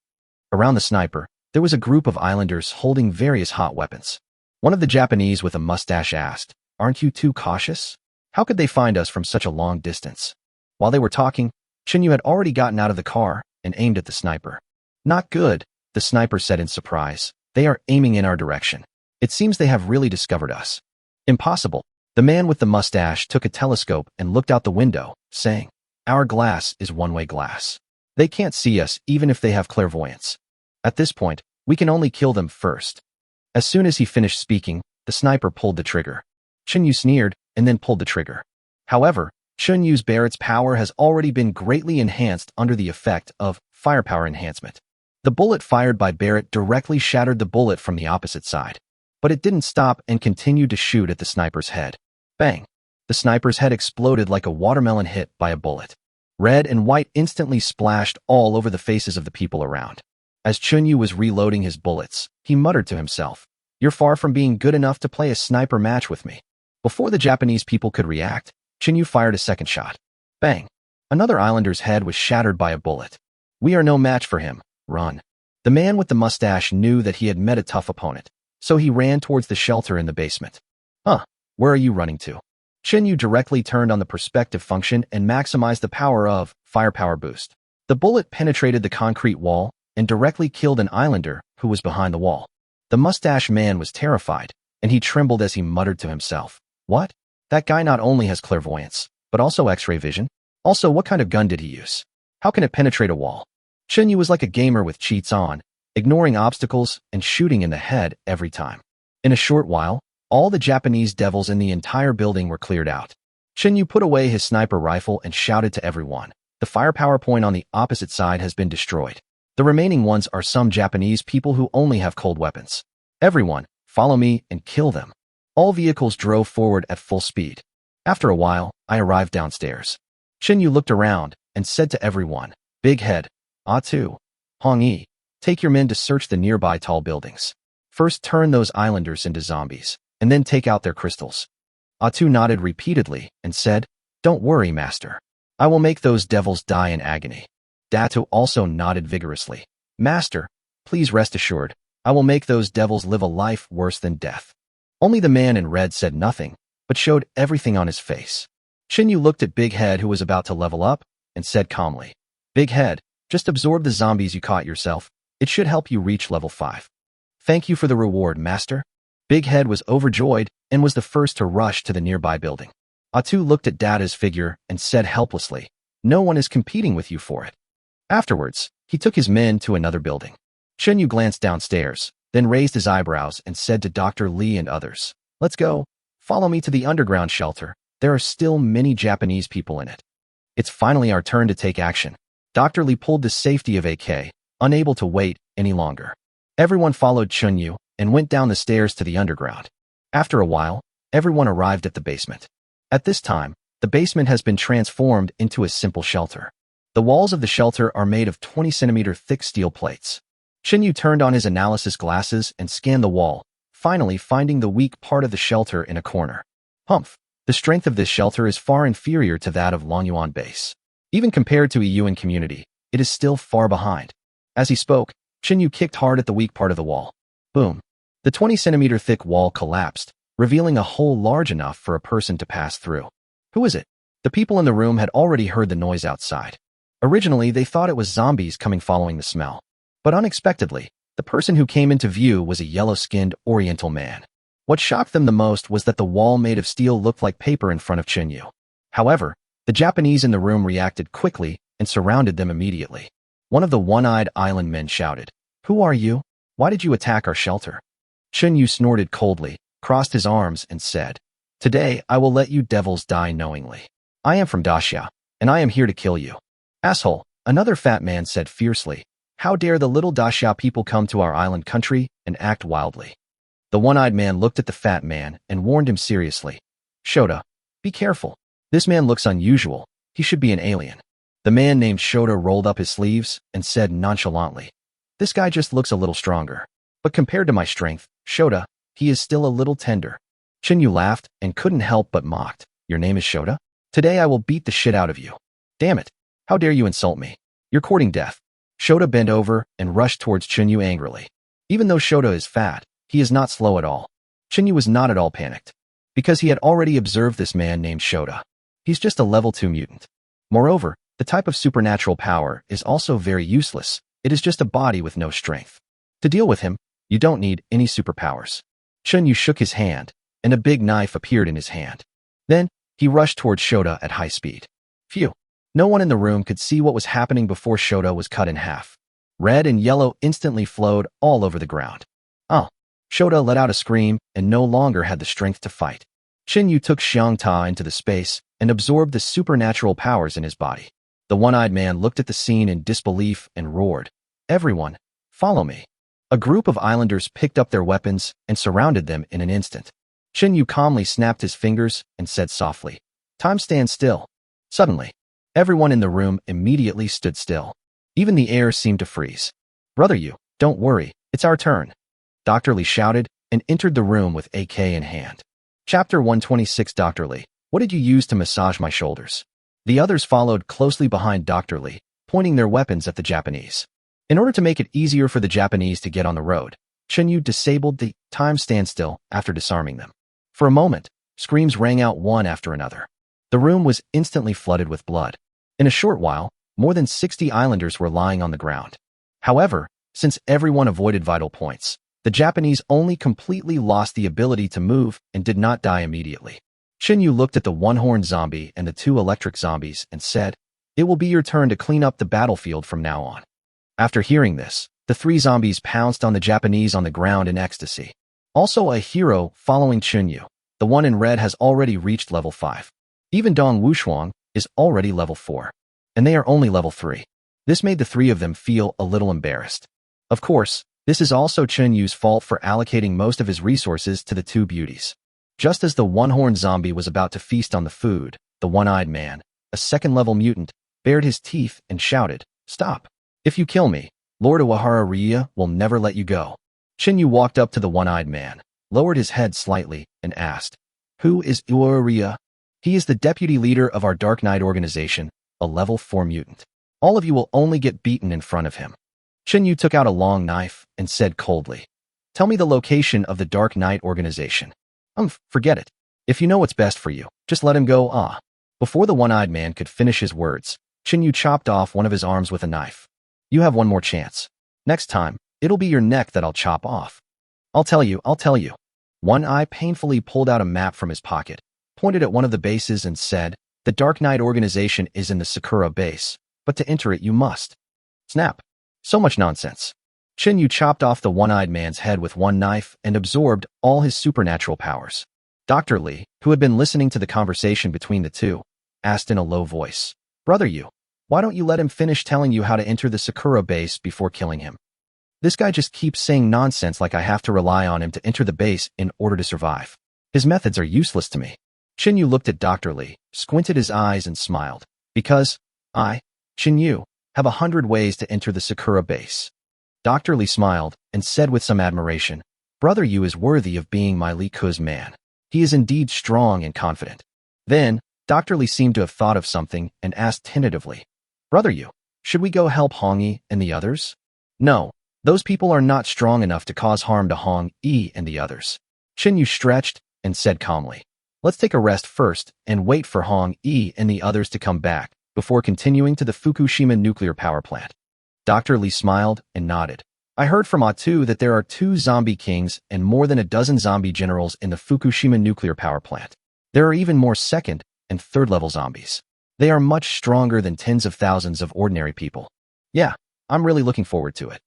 Around the sniper, there was a group of islanders holding various hot weapons. One of the Japanese with a mustache asked, "Aren't you too cautious? How could they find us from such a long distance?" While they were talking, Chunyu had already gotten out of the car and aimed at the sniper. "Not good," the sniper said in surprise. "They are aiming in our direction. It seems they have really discovered us." "Impossible." The man with the mustache took a telescope and looked out the window, saying, "Our glass is one-way glass. They can't see us even if they have clairvoyance. At this point, we can only kill them first." As soon as he finished speaking, the sniper pulled the trigger. Chunyu sneered and then pulled the trigger. However, Chunyu's Barrett's power has already been greatly enhanced under the effect of firepower enhancement. The bullet fired by Barrett directly shattered the bullet from the opposite side. But it didn't stop and continued to shoot at the sniper's head. Bang! The sniper's head exploded like a watermelon hit by a bullet. Red and white instantly splashed all over the faces of the people around. As Chunyu was reloading his bullets, he muttered to himself, "You're far from being good enough to play a sniper match with me." Before the Japanese people could react, Chunyu fired a second shot. Bang! Another islander's head was shattered by a bullet. "We are no match for him. Run." The man with the mustache knew that he had met a tough opponent, so he ran towards the shelter in the basement. "Huh, where are you running to?" Chunyu directly turned on the perspective function and maximized the power of firepower boost. The bullet penetrated the concrete wall and directly killed an islander who was behind the wall. The mustache man was terrified, and he trembled as he muttered to himself, "What? That guy not only has clairvoyance, but also X-ray vision? Also, what kind of gun did he use? How can it penetrate a wall?" Chunyu was like a gamer with cheats on, ignoring obstacles and shooting in the head every time. In a short while, all the Japanese devils in the entire building were cleared out. Chunyu put away his sniper rifle and shouted to everyone, "The firepower point on the opposite side has been destroyed. The remaining ones are some Japanese people who only have cold weapons. Everyone, follow me and kill them." All vehicles drove forward at full speed. After a while, I arrived downstairs. Chunyu looked around and said to everyone, "Big Head, Atu, Hong-yi, take your men to search the nearby tall buildings. First turn those islanders into zombies, and then take out their crystals." Atu nodded repeatedly and said, "Don't worry, master. I will make those devils die in agony." Datu also nodded vigorously. "Master, please rest assured, I will make those devils live a life worse than death." Only the man in red said nothing, but showed everything on his face. Chunyu looked at Big Head, who was about to level up, and said calmly, "Big Head, just absorb the zombies you caught yourself. It should help you reach level 5. "Thank you for the reward, master." Big Head was overjoyed and was the first to rush to the nearby building. Atu looked at Data's figure and said helplessly, "No one is competing with you for it." Afterwards, he took his men to another building. Chunyu glanced downstairs, then raised his eyebrows and said to Dr. Lee and others, "Let's go. Follow me to the underground shelter. There are still many Japanese people in it." "It's finally our turn to take action." Dr. Lee pulled the safety of AK, unable to wait any longer. Everyone followed Chunyu and went down the stairs to the underground. After a while, everyone arrived at the basement. At this time, the basement has been transformed into a simple shelter. The walls of the shelter are made of 20-centimeter thick steel plates. Chunyu turned on his analysis glasses and scanned the wall, finally finding the weak part of the shelter in a corner. Humph! The strength of this shelter is far inferior to that of Longyuan base. Even compared to a Yuan community, it is still far behind. As he spoke, Chunyu kicked hard at the weak part of the wall. Boom! The 20-centimeter thick wall collapsed, revealing a hole large enough for a person to pass through. Who is it? The people in the room had already heard the noise outside. Originally, they thought it was zombies coming following the smell. But unexpectedly, the person who came into view was a yellow-skinned Oriental man. What shocked them the most was that the wall made of steel looked like paper in front of Chunyu. However, the Japanese in the room reacted quickly and surrounded them immediately. One of the one-eyed island men shouted, "Who are you? Why did you attack our shelter?" Chenyu snorted coldly, crossed his arms, and said, "Today I will let you devils die knowingly. I am from Daxia, and I am here to kill you." "Asshole," another fat man said fiercely. "How dare the little Daxia people come to our island country and act wildly?" The one-eyed man looked at the fat man and warned him seriously, "Shota, be careful. This man looks unusual. He should be an alien." The man named Shota rolled up his sleeves and said nonchalantly, "This guy just looks a little stronger. But compared to my strength, Shota, he is still a little tender." Chenyu laughed and couldn't help but mocked. "Your name is Shota? Today I will beat the shit out of you. Damn it. How dare you insult me? You're courting death." Shota bent over and rushed towards Chenyu angrily. Even though Shota is fat, he is not slow at all. Chenyu was not at all panicked, because he had already observed this man named Shota. He's just a level 2 mutant. Moreover, the type of supernatural power is also very useless. It is just a body with no strength. To deal with him, you don't need any superpowers. Chenyu shook his hand, and a big knife appeared in his hand. Then, he rushed towards Shota at high speed. Phew. No one in the room could see what was happening before Shota was cut in half. Red and yellow instantly flowed all over the ground. Oh. Shota let out a scream and no longer had the strength to fight. Chenyu took Xiangta into the space and absorbed the supernatural powers in his body. The one-eyed man looked at the scene in disbelief and roared, "Everyone, follow me." A group of islanders picked up their weapons and surrounded them in an instant. Chenyu calmly snapped his fingers and said softly, "Time stands still." Suddenly, everyone in the room immediately stood still. Even the air seemed to freeze. "Brother Yu, don't worry, it's our turn," Dr. Li shouted and entered the room with AK in hand. Chapter 126. Dr. Li, what did you use to massage my shoulders? The others followed closely behind Dr. Li, pointing their weapons at the Japanese. In order to make it easier for the Japanese to get on the road, Chenyu disabled the time standstill after disarming them. For a moment, screams rang out one after another. The room was instantly flooded with blood. In a short while, more than 60 islanders were lying on the ground. However, since everyone avoided vital points, the Japanese only completely lost the ability to move and did not die immediately. Chenyu looked at the one-horned zombie and the 2 electric zombies and said, "It will be your turn to clean up the battlefield from now on." After hearing this, the 3 zombies pounced on the Japanese on the ground in ecstasy. Also a hero following Chenyu. The one in red has already reached level 5. Even Dong Wushuang is already level 4. And they are only level 3. This made the 3 of them feel a little embarrassed. Of course, this is also Chenyu's fault for allocating most of his resources to the 2 beauties. Just as the one-horned zombie was about to feast on the food, the one-eyed man, a second-level mutant, bared his teeth and shouted, "Stop! If you kill me, Lord Awahara Rhea will never let you go." Chenyu walked up to the one-eyed man, lowered his head slightly, and asked, "Who is Awahara Rhea?" "He is the deputy leader of our Dark Knight organization, a level 4 mutant. All of you will only get beaten in front of him." Chenyu took out a long knife and said coldly, "Tell me the location of the Dark Knight organization." Forget it. If you know what's best for you, just let him go, ah." Before the one-eyed man could finish his words, Chenyu chopped off one of his arms with a knife. "You have one more chance. Next time, it'll be your neck that I'll chop off." I'll tell you. One Eye painfully pulled out a map from his pocket, pointed at one of the bases and said, "The Dark Knight organization is in the Sakura base, but to enter it you must." Snap. So much nonsense. Chenyu chopped off the one-eyed man's head with one knife and absorbed all his supernatural powers. Dr. Li, who had been listening to the conversation between the 2, asked in a low voice, "Brother Yu, why don't you let him finish telling you how to enter the Sakura base before killing him? This guy just keeps saying nonsense like I have to rely on him to enter the base in order to survive. His methods are useless to me." Chenyu looked at Dr. Li, squinted his eyes and smiled. "Because I, Chenyu, have 100 ways to enter the Sakura base." Dr. Li smiled and said with some admiration, "Brother Yu is worthy of being my Li Ku's man. He is indeed strong and confident." Then, Dr. Li seemed to have thought of something and asked tentatively, "Brother Yu, should we go help Hong Yi and the others?" "No, those people are not strong enough to cause harm to Hong Yi and the others." Chenyu stretched and said calmly, "Let's take a rest first and wait for Hong Yi and the others to come back before continuing to the Fukushima nuclear power plant." Dr. Li smiled and nodded. "I heard from Atu that there are 2 zombie kings and more than a dozen zombie generals in the Fukushima nuclear power plant. There are even more second and third level zombies. They are much stronger than tens of thousands of ordinary people. Yeah, I'm really looking forward to it.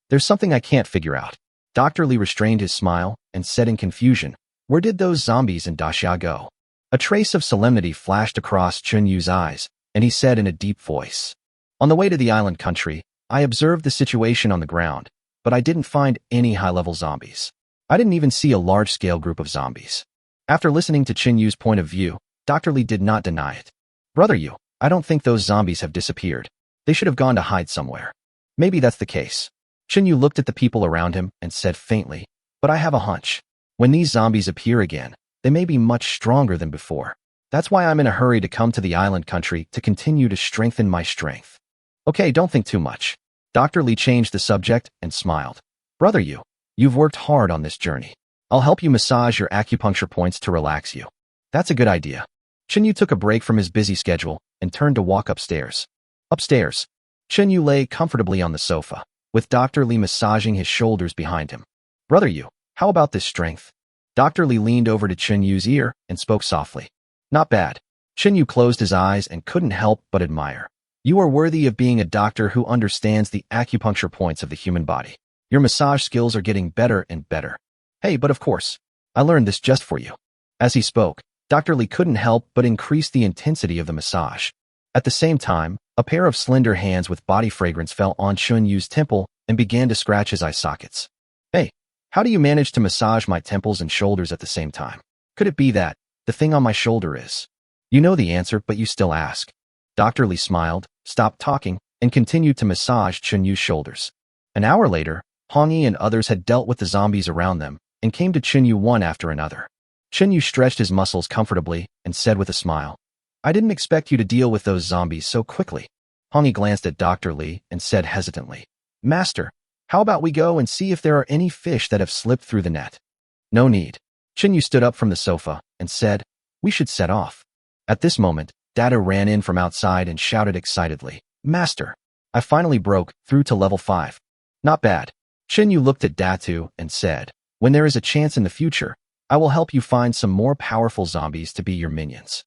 There's something I can't figure out. Dr. Lee restrained his smile and said in confusion, "Where did those zombies in Daxia go?" A trace of solemnity flashed across Chun Yu's eyes, and he said in a deep voice, "On the way to the island country, I observed the situation on the ground, but I didn't find any high-level zombies. I didn't even see a large-scale group of zombies." After listening to Chun Yu's point of view, Dr. Lee did not deny it. "Brother Yu, I don't think those zombies have disappeared. They should have gone to hide somewhere. Maybe that's the case." Chun Yu looked at the people around him and said faintly, "But I have a hunch. When these zombies appear again, they may be much stronger than before. That's why I'm in a hurry to come to the island country to continue to strengthen my strength." "Okay, don't think too much." Dr. Lee changed the subject and smiled. "Brother Yu, you've worked hard on this journey. I'll help you massage your acupuncture points to relax you." "That's a good idea." Chun Yu took a break from his busy schedule and turned to walk upstairs. Upstairs, Chun Yu lay comfortably on the sofa, with Dr. Lee massaging his shoulders behind him. "Brother Yu, how about this strength?" Dr. Lee leaned over to Chun Yu's ear and spoke softly. "Not bad." Chun Yu closed his eyes and couldn't help but admire. "You are worthy of being a doctor who understands the acupuncture points of the human body. Your massage skills are getting better and better." "Hey, but of course, I learned this just for you." As he spoke, Dr. Lee couldn't help but increase the intensity of the massage. At the same time, a pair of slender hands with body fragrance fell on Chun Yu's temple and began to scratch his eye sockets. "Hey, how do you manage to massage my temples and shoulders at the same time? Could it be that the thing on my shoulder is?" "You know the answer, but you still ask." Dr. Lee smiled, stopped talking, and continued to massage Chun Yu's shoulders. An hour later, Hong Yi and others had dealt with the zombies around them and came to Chun Yu one after another. Chun Yu stretched his muscles comfortably and said with a smile, "I didn't expect you to deal with those zombies so quickly." Hong Yi glanced at Dr. Lee and said hesitantly, "Master, how about we go and see if there are any fish that have slipped through the net?" "No need." Chun Yu stood up from the sofa and said, "We should set off." At this moment, Dado ran in from outside and shouted excitedly, "Master, I finally broke through to level 5. Not bad." Chun Yu looked at Datu and said, "When there is a chance in the future, I will help you find some more powerful zombies to be your minions."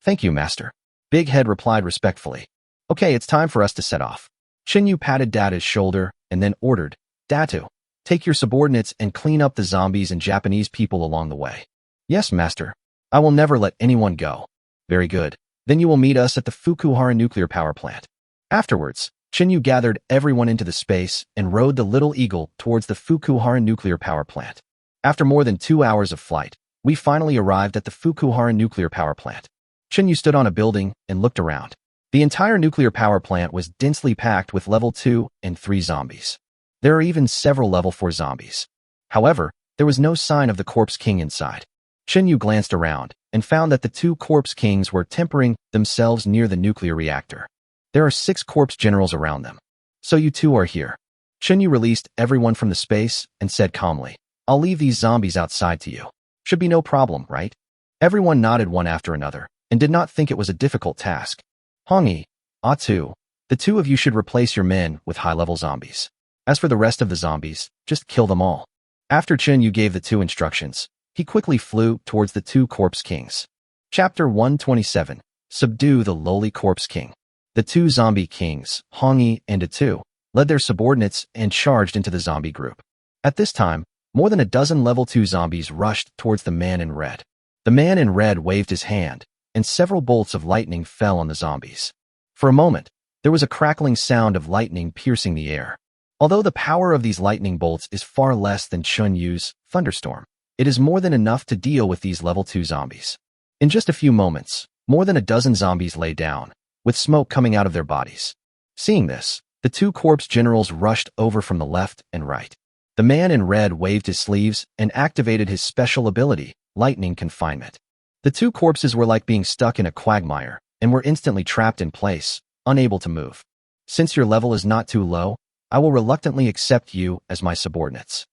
"Thank you, Master." Big Head replied respectfully. "Okay, it's time for us to set off." Chun Yu patted Datu's shoulder and then ordered, "Datu, take your subordinates and clean up the zombies and Japanese people along the way." "Yes, Master. I will never let anyone go." "Very good. Then you will meet us at the Fukuhara nuclear power plant." Afterwards, Chun Yu gathered everyone into the space and rode the little eagle towards the Fukuhara nuclear power plant. After more than 2 hours of flight, we finally arrived at the Fukuhara nuclear power plant. Chun Yu stood on a building and looked around. The entire nuclear power plant was densely packed with level 2 and 3 zombies. There are even several level 4 zombies. However, there was no sign of the Corpse King inside. Chun Yu glanced around and found that the 2 Corpse Kings were tempering themselves near the nuclear reactor. There are 6 Corpse Generals around them. "So you two are here." Chun Yu released everyone from the space and said calmly, "I'll leave these zombies outside to you. Should be no problem, right?" Everyone nodded one after another and did not think it was a difficult task. "Hong Yi, Atu, the two of you should replace your men with high-level zombies. As for the rest of the zombies, just kill them all." After Chun Yu gave the 2 instructions, he quickly flew towards the 2 Corpse Kings. Chapter 127. Subdue the lowly Corpse King. The 2 zombie kings, Hong Yi and Atu, led their subordinates and charged into the zombie group. At this time, more than a dozen level 2 zombies rushed towards the man in red. The man in red waved his hand, and several bolts of lightning fell on the zombies. For a moment, there was a crackling sound of lightning piercing the air. Although the power of these lightning bolts is far less than Chun Yu's thunderstorm, it is more than enough to deal with these level 2 zombies. In just a few moments, more than a dozen zombies lay down, with smoke coming out of their bodies. Seeing this, the 2 Corpse Generals rushed over from the left and right. The man in red waved his sleeves and activated his special ability, Lightning Confinement. The 2 corpses were like being stuck in a quagmire and were instantly trapped in place, unable to move. "Since your level is not too low, I will reluctantly accept you as my subordinates."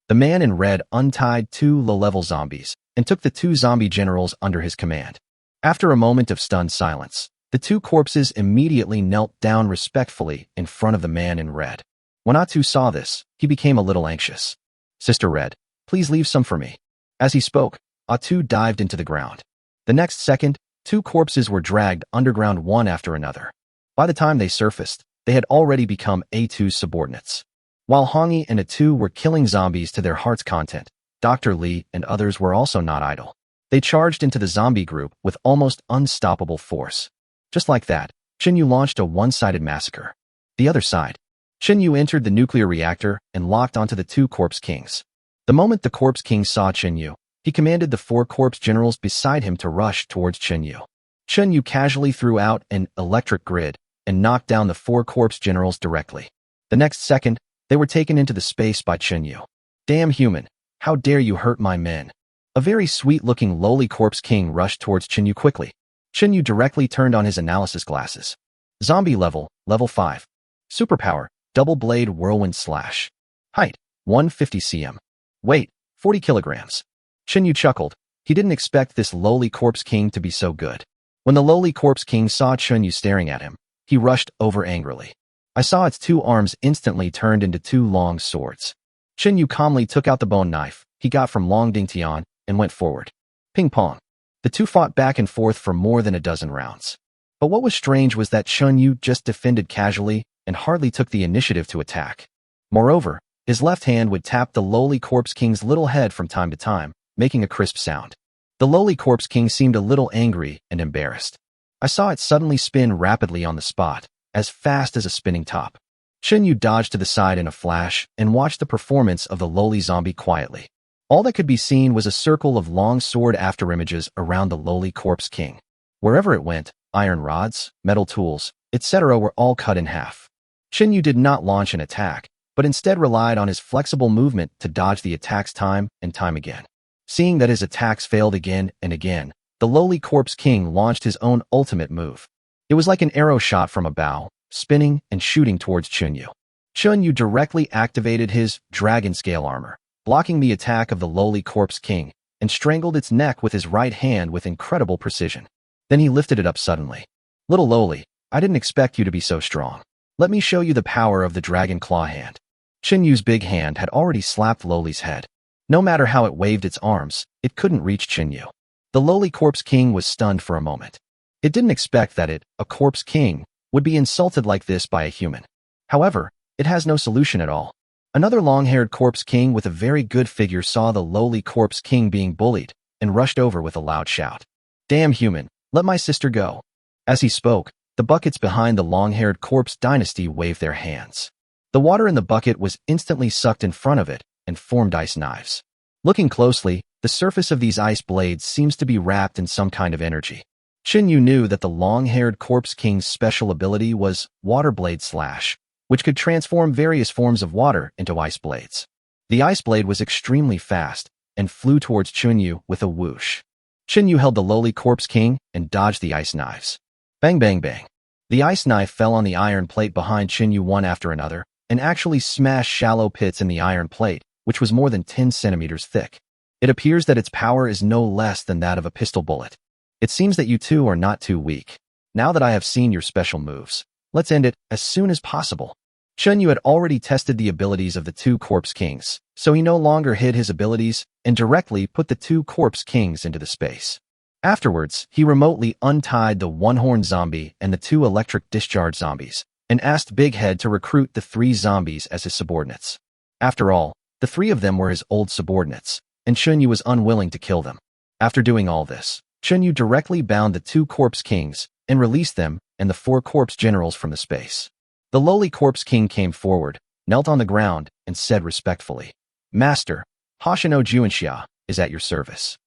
The man in red untied 2 low-level zombies and took the 2 zombie generals under his command. After a moment of stunned silence, the 2 corpses immediately knelt down respectfully in front of the man in red. When Atu saw this, he became a little anxious. "Sister Red, please leave some for me." As he spoke, Atu dived into the ground. The next second, Two corpses were dragged underground one after another. By the time they surfaced, they had already become A2's subordinates. While Hongi and A2 were killing zombies to their heart's content, Dr. Lee and others were also not idle. They charged into the zombie group with almost unstoppable force. Just like that, Chinyu launched a one-sided massacre. The other side. Chinyu entered the nuclear reactor and locked onto the two corpse kings. The moment the corpse king saw Chinyu, he commanded the four corpse generals beside him to rush towards Chinyu. Chinyu casually threw out an electric grid and knocked down the four corpse generals directly. The next second, they were taken into the space by Chinyu. Damn human, how dare you hurt my men? A very sweet-looking lowly corpse king rushed towards Chinyu quickly. Chinyu directly turned on his analysis glasses. Zombie level 5. Superpower, double blade whirlwind slash. Height, 150 cm. Weight, 40 kilograms. Chinyu chuckled. He didn't expect this lowly corpse king to be so good. When the lowly corpse king saw Chinyu staring at him, he rushed over angrily. I saw its two arms instantly turned into two long swords. Chinyu calmly took out the bone knife he got from Long Dingtian and went forward. Ping pong. The two fought back and forth for more than a dozen rounds. But what was strange was that Chinyu just defended casually and hardly took the initiative to attack. Moreover, his left hand would tap the lowly corpse king's little head from time to time, making a crisp sound. The lowly corpse king seemed a little angry and embarrassed. I saw it suddenly spin rapidly on the spot, as fast as a spinning top. Chinyu dodged to the side in a flash and watched the performance of the lowly zombie quietly. All that could be seen was a circle of long sword afterimages around the lowly corpse king. Wherever it went, iron rods, metal tools, etc. were all cut in half. Chinyu did not launch an attack, but instead relied on his flexible movement to dodge the attacks time and time again. Seeing that his attacks failed again and again, the lowly corpse king launched his own ultimate move. It was like an arrow shot from a bow, spinning and shooting towards Chinyu. Chinyu directly activated his dragon scale armor, blocking the attack of the lowly corpse king, and strangled its neck with his right hand with incredible precision. Then he lifted it up suddenly. Little lowly, I didn't expect you to be so strong. Let me show you the power of the dragon claw hand. Chinyu's big hand had already slapped Lowly's head. No matter how it waved its arms, it couldn't reach Chinyu. The lowly corpse king was stunned for a moment. It didn't expect that it, a corpse king, would be insulted like this by a human. However, it has no solution at all. Another long-haired corpse king with a very good figure saw the lowly corpse king being bullied and rushed over with a loud shout. Damn human, let my sister go. As he spoke, the buckets behind the long-haired corpse dynasty waved their hands. The water in the bucket was instantly sucked in front of it and formed ice knives. Looking closely, the surface of these ice blades seems to be wrapped in some kind of energy. Chinyu knew that the long-haired corpse king's special ability was Water Blade Slash, which could transform various forms of water into ice blades. The ice blade was extremely fast and flew towards Chinyu with a whoosh. Chinyu held the lowly corpse king and dodged the ice knives. Bang bang bang. The ice knife fell on the iron plate behind Chinyu one after another and actually smashed shallow pits in the iron plate, which was more than 10 centimeters thick. It appears that its power is no less than that of a pistol bullet. It seems that you two are not too weak. Now that I have seen your special moves, let's end it as soon as possible. Chinyu had already tested the abilities of the two corpse kings, so he no longer hid his abilities and directly put the two corpse kings into the space. Afterwards, he remotely untied the one-horned zombie and the two electric discharge zombies, and asked Big Head to recruit the 3 zombies as his subordinates. After all, the 3 of them were his old subordinates, and Chinyu was unwilling to kill them. After doing all this, Chinyu directly bound the 2 corpse kings and released them and the 4 corpse generals from the space. The lowly corpse king came forward, knelt on the ground, and said respectfully, "Master, Hoshino Juanxia is at your service."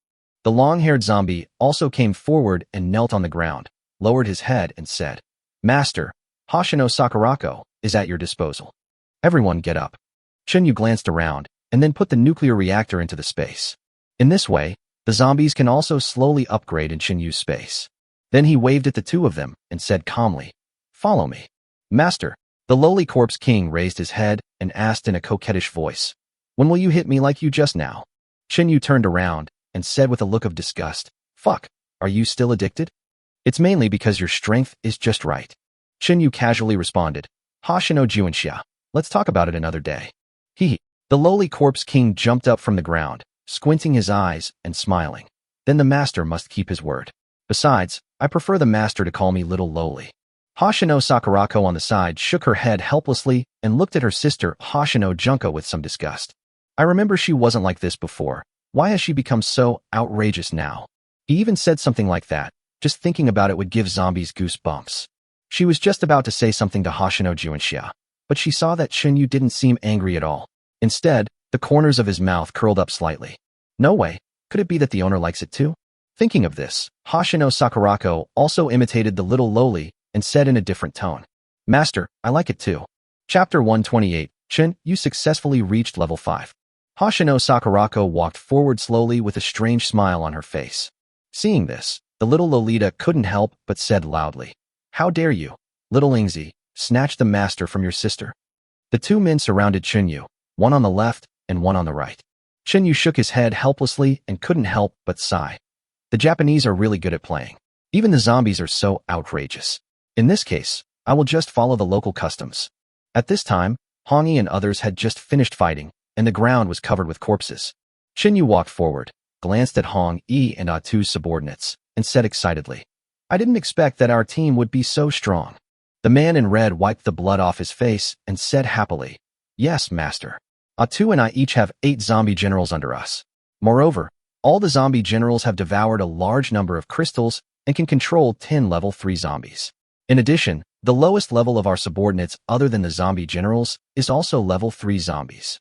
The long-haired zombie also came forward and knelt on the ground, lowered his head, and said, "Master, Hoshino Sakurako is at your disposal." Everyone get up. Chinyu glanced around and then put the nuclear reactor into the space. In this way, the zombies can also slowly upgrade in Chinyu's space. Then he waved at the 2 of them and said calmly, "Follow me." "Master," the lowly corpse king raised his head and asked in a coquettish voice, "When will you hit me like you just now?" Chinyu turned around and said with a look of disgust, "Fuck, are you still addicted?" "It's mainly because your strength is just right." Chinyu casually responded, "Hoshino Juanxia, let's talk about it another day." He. The lowly corpse king jumped up from the ground, squinting his eyes and smiling. Then the master must keep his word. Besides, I prefer the master to call me Little Lowly. Hoshino Sakurako on the side shook her head helplessly and looked at her sister Hoshino Junko with some disgust. I remember she wasn't like this before. Why has she become so outrageous now? He even said something like that. Just thinking about it would give zombies goosebumps. She was just about to say something to Hoshino Juinxia, but she saw that Chinyu didn't seem angry at all. Instead, the corners of his mouth curled up slightly. No way. Could it be that the owner likes it too? Thinking of this, Hoshino Sakurako also imitated the Little Lowly and said in a different tone, Master, I like it too. Chapter 128, Chin, you successfully reached level 5. Hoshino Sakurako walked forward slowly with a strange smile on her face. Seeing this, the little Lolita couldn't help but said loudly, How dare you, little Ingzi, snatch the master from your sister? The two men surrounded Chinyu, one on the left and one on the right. Chinyu shook his head helplessly and couldn't help but sigh. The Japanese are really good at playing. Even the zombies are so outrageous. In this case, I will just follow the local customs. At this time, Hongi and others had just finished fighting, and the ground was covered with corpses. Chinyu walked forward, glanced at Hong Yi and Atu's subordinates, and said excitedly, I didn't expect that our team would be so strong. The man in red wiped the blood off his face and said happily, Yes, master. Atu and I each have 8 zombie generals under us. Moreover, all the zombie generals have devoured a large number of crystals and can control 10 level 3 zombies. In addition, the lowest level of our subordinates other than the zombie generals is also level 3 zombies.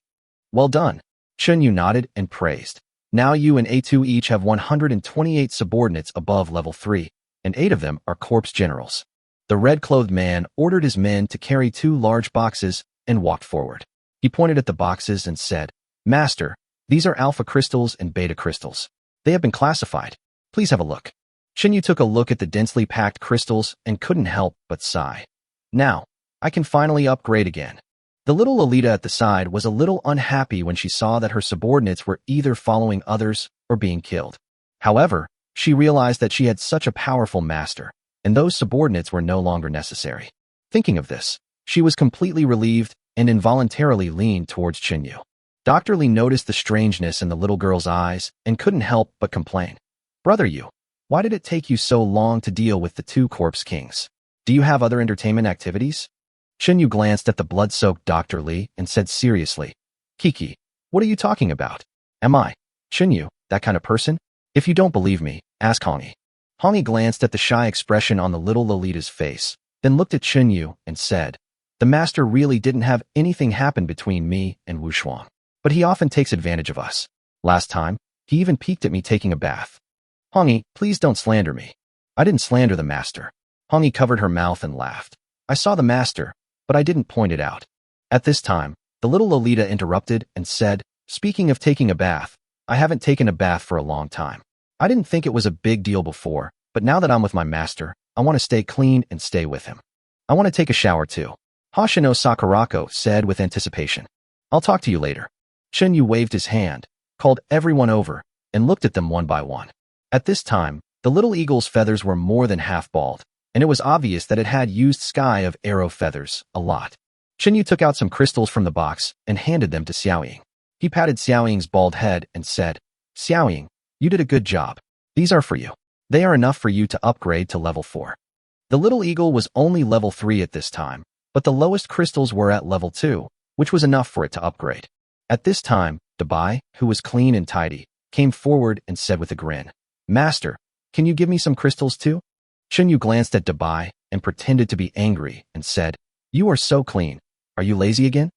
Well done. Chinyu nodded and praised. Now you and A2 each have 128 subordinates above level 3, and 8 of them are corpse generals. The red-clothed man ordered his men to carry 2 large boxes and walked forward. He pointed at the boxes and said, Master, these are alpha crystals and beta crystals. They have been classified. Please have a look. Chinyu took a look at the densely packed crystals and couldn't help but sigh. Now, I can finally upgrade again. The little Lolita at the side was a little unhappy when she saw that her subordinates were either following others or being killed. However, she realized that she had such a powerful master, and those subordinates were no longer necessary. Thinking of this, she was completely relieved and involuntarily leaned towards Chinyu. Dr. Lee noticed the strangeness in the little girl's eyes and couldn't help but complain. Brother Yu, why did it take you so long to deal with the 2 corpse kings? Do you have other entertainment activities? Chinyu glanced at the blood-soaked Dr. Lee and said seriously, Kiki, what are you talking about? Am I, Chinyu, that kind of person? If you don't believe me, ask Hongi. Hongi glanced at the shy expression on the little Lolita's face, then looked at Chinyu and said, The master really didn't have anything happen between me and Wu Shuang. But he often takes advantage of us. Last time, he even peeked at me taking a bath. Hongi, please don't slander me. I didn't slander the master. Hongi covered her mouth and laughed. I saw the master, but I didn't point it out. At this time, the little Lolita interrupted and said, Speaking of taking a bath, I haven't taken a bath for a long time. I didn't think it was a big deal before, but now that I'm with my master, I want to stay clean and stay with him. I want to take a shower too. Hoshino Sakurako said with anticipation. I'll talk to you later. Chinyu waved his hand, called everyone over, and looked at them one by one. At this time, the little eagle's feathers were more than half bald, and it was obvious that it had used sky of arrow feathers a lot. Chinyu took out some crystals from the box and handed them to Xiaoying. He patted Xiaoying's bald head and said, Xiaoying, you did a good job. These are for you. They are enough for you to upgrade to level 4. The little eagle was only level 3 at this time, but the lowest crystals were at level 2, which was enough for it to upgrade. At this time, Dabai, who was clean and tidy, came forward and said with a grin, Master, can you give me some crystals too? Chinyu glanced at Dabai and pretended to be angry and said, You are so clean. Are you lazy again?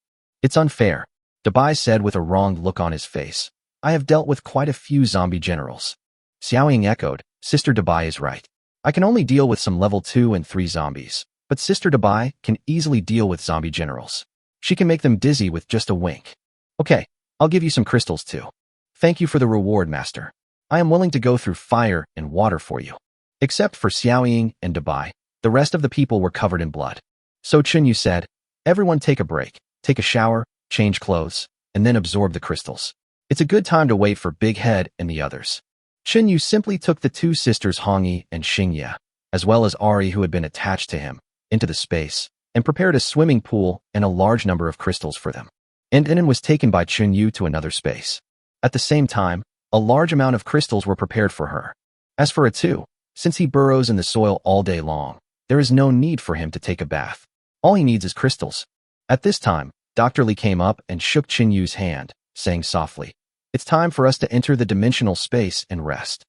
It's unfair. Dabai said with a wronged look on his face. I have dealt with quite a few zombie generals. Xiaoying echoed, Sister Dabai is right. I can only deal with some level 2 and 3 zombies, but Sister Dabai can easily deal with zombie generals. She can make them dizzy with just a wink. Okay, I'll give you some crystals too. Thank you for the reward, Master. I am willing to go through fire and water for you. Except for Xiaoying and Dabai, the rest of the people were covered in blood. So Chinyu said, Everyone take a break, take a shower, change clothes, and then absorb the crystals. It's a good time to wait for Big Head and the others. Chinyu simply took the 2 sisters Hongyi and Xingye, as well as Ari who had been attached to him, into the space, and prepared a swimming pool and a large number of crystals for them. And Inan was taken by Chinyu to another space. At the same time, a large amount of crystals were prepared for her. As for Atu, Since he burrows in the soil all day long, there is no need for him to take a bath. All he needs is crystals. At this time, Dr. Li came up and shook Qin Yu's hand, saying softly, "It's time for us to enter the dimensional space and rest."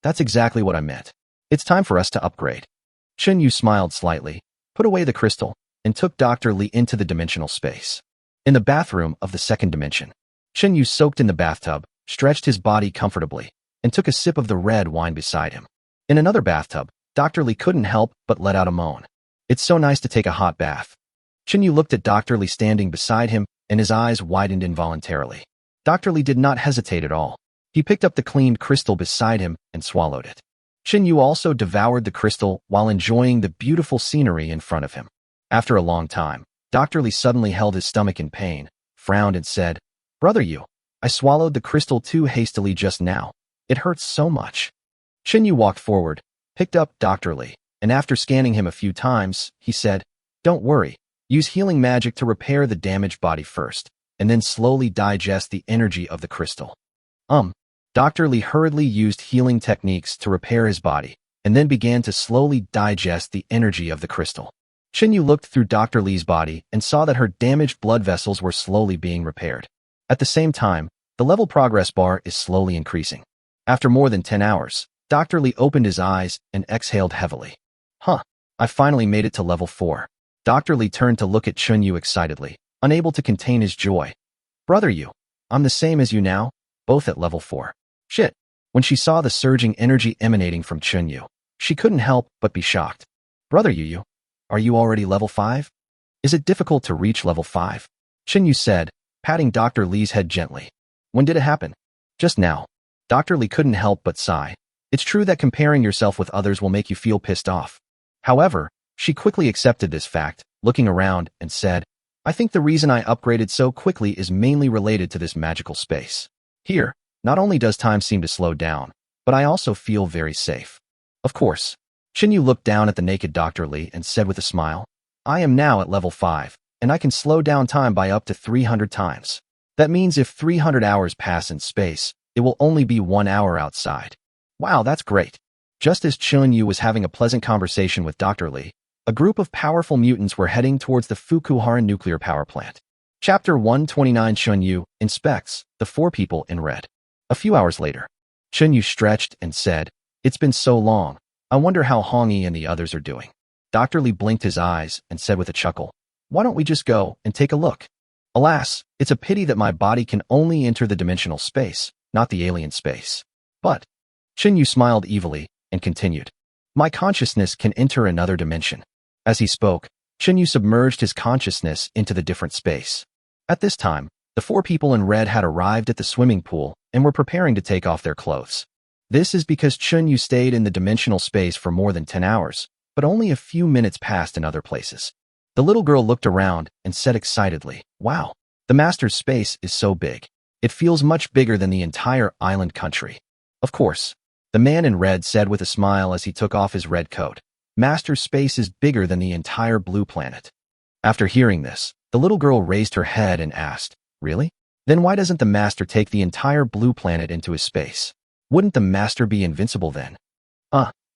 "That's exactly what I meant. It's time for us to upgrade." Qin Yu smiled slightly, put away the crystal, and took Dr. Li into the dimensional space. In the bathroom of the second dimension, Qin Yu soaked in the bathtub, stretched his body comfortably, and took a sip of the red wine beside him. In another bathtub, Dr. Li couldn't help but let out a moan. "It's so nice to take a hot bath." Qin Yu looked at Dr. Li standing beside him, and his eyes widened involuntarily. Dr. Li did not hesitate at all. He picked up the cleaned crystal beside him and swallowed it. Qin Yu also devoured the crystal while enjoying the beautiful scenery in front of him. After a long time, Dr. Li suddenly held his stomach in pain, frowned and said, "Brother Yu, I swallowed the crystal too hastily just now. It hurts so much." Qin Yu walked forward, picked up Dr. Li, and after scanning him a few times, he said, "Don't worry. Use healing magic to repair the damaged body first, and then slowly digest the energy of the crystal." Dr. Li hurriedly used healing techniques to repair his body, and then began to slowly digest the energy of the crystal. Qin Yu looked through Dr. Li's body and saw that her damaged blood vessels were slowly being repaired. At the same time, the level progress bar is slowly increasing. After more than 10 hours, Dr. Li opened his eyes and exhaled heavily. I finally made it to level 4. Dr. Li turned to look at Qin Yu excitedly, unable to contain his joy. "Brother Yu, I'm the same as you now, both at level 4. Shit." When she saw the surging energy emanating from Qin Yu, she couldn't help but be shocked. "Brother Yu, are you already level 5? Is it difficult to reach level 5? Qin Yu said, patting Dr. Li's head gently. "When did it happen?" "Just now." Dr. Li couldn't help but sigh. It's true that comparing yourself with others will make you feel pissed off. However, she quickly accepted this fact, looking around, and said, "I think the reason I upgraded so quickly is mainly related to this magical space. Here, not only does time seem to slow down, but I also feel very safe." Of course. Qin Yu looked down at the naked Dr. Li and said with a smile, "I am now at level 5, and I can slow down time by up to 300 times. That means if 300 hours pass in space, it will only be 1 hour outside." "Wow, that's great." Just as Qin Yu was having a pleasant conversation with Dr. Li, a group of powerful mutants were heading towards the Fukuhara nuclear power plant. Chapter 129. Qin Yu inspects the 4 people in red. A few hours later, Qin Yu stretched and said, "It's been so long. I wonder how Hongyi and the others are doing." Dr. Li blinked his eyes and said with a chuckle, "Why don't we just go and take a look? Alas, it's a pity that my body can only enter the dimensional space, not the alien space." But Qin Yu smiled evilly and continued, "My consciousness can enter another dimension." As he spoke, Qin Yu submerged his consciousness into the different space. At this time, the 4 people in red had arrived at the swimming pool and were preparing to take off their clothes. This is because Qin Yu stayed in the dimensional space for more than 10 hours, but only a few minutes passed in other places. The little girl looked around and said excitedly, "Wow, the master's space is so big. It feels much bigger than the entire island country." Of course, the man in red said with a smile as he took off his red coat, "Master's space is bigger than the entire blue planet." After hearing this, the little girl raised her head and asked, "Really? Then why doesn't the master take the entire blue planet into his space? Wouldn't the master be invincible then?"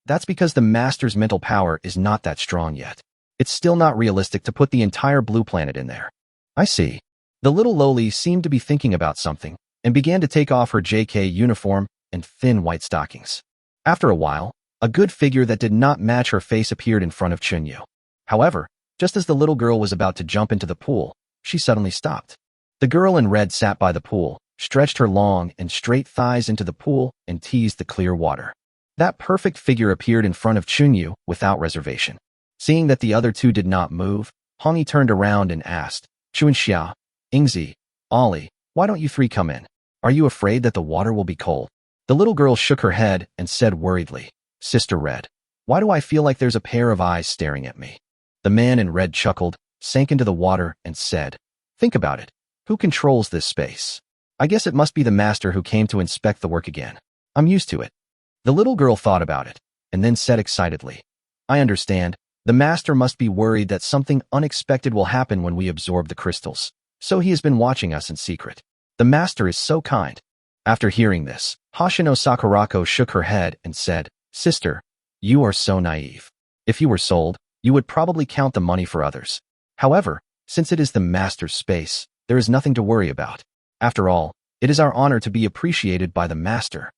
That's because the master's mental power is not that strong yet. It's still not realistic to put the entire blue planet in there." "I see." The little loli seemed to be thinking about something and began to take off her JK uniform and thin white stockings. After a while, a good figure that did not match her face appeared in front of Qin Yu. However, just as the little girl was about to jump into the pool, she suddenly stopped. The girl in red sat by the pool, stretched her long and straight thighs into the pool, and teased the clear water. That perfect figure appeared in front of Qin Yu without reservation. Seeing that the other 2 did not move, Hongyi turned around and asked, "Chuanxia, Ingzi, Ollie, why don't you 3 come in? Are you afraid that the water will be cold?" The little girl shook her head and said worriedly, "Sister Red, why do I feel like there's a pair of eyes staring at me?" The man in red chuckled, sank into the water, and said, "Think about it. Who controls this space? I guess it must be the master who came to inspect the work again. I'm used to it." The little girl thought about it, and then said excitedly, "I understand. The master must be worried that something unexpected will happen when we absorb the crystals, so he has been watching us in secret. The master is so kind." After hearing this, Hoshino Sakurako shook her head and said, "Sister, You are so naive. If you were sold, you would probably count the money for others. However, since it is the master's space, there is nothing to worry about. After all, it is our honor to be appreciated by the master.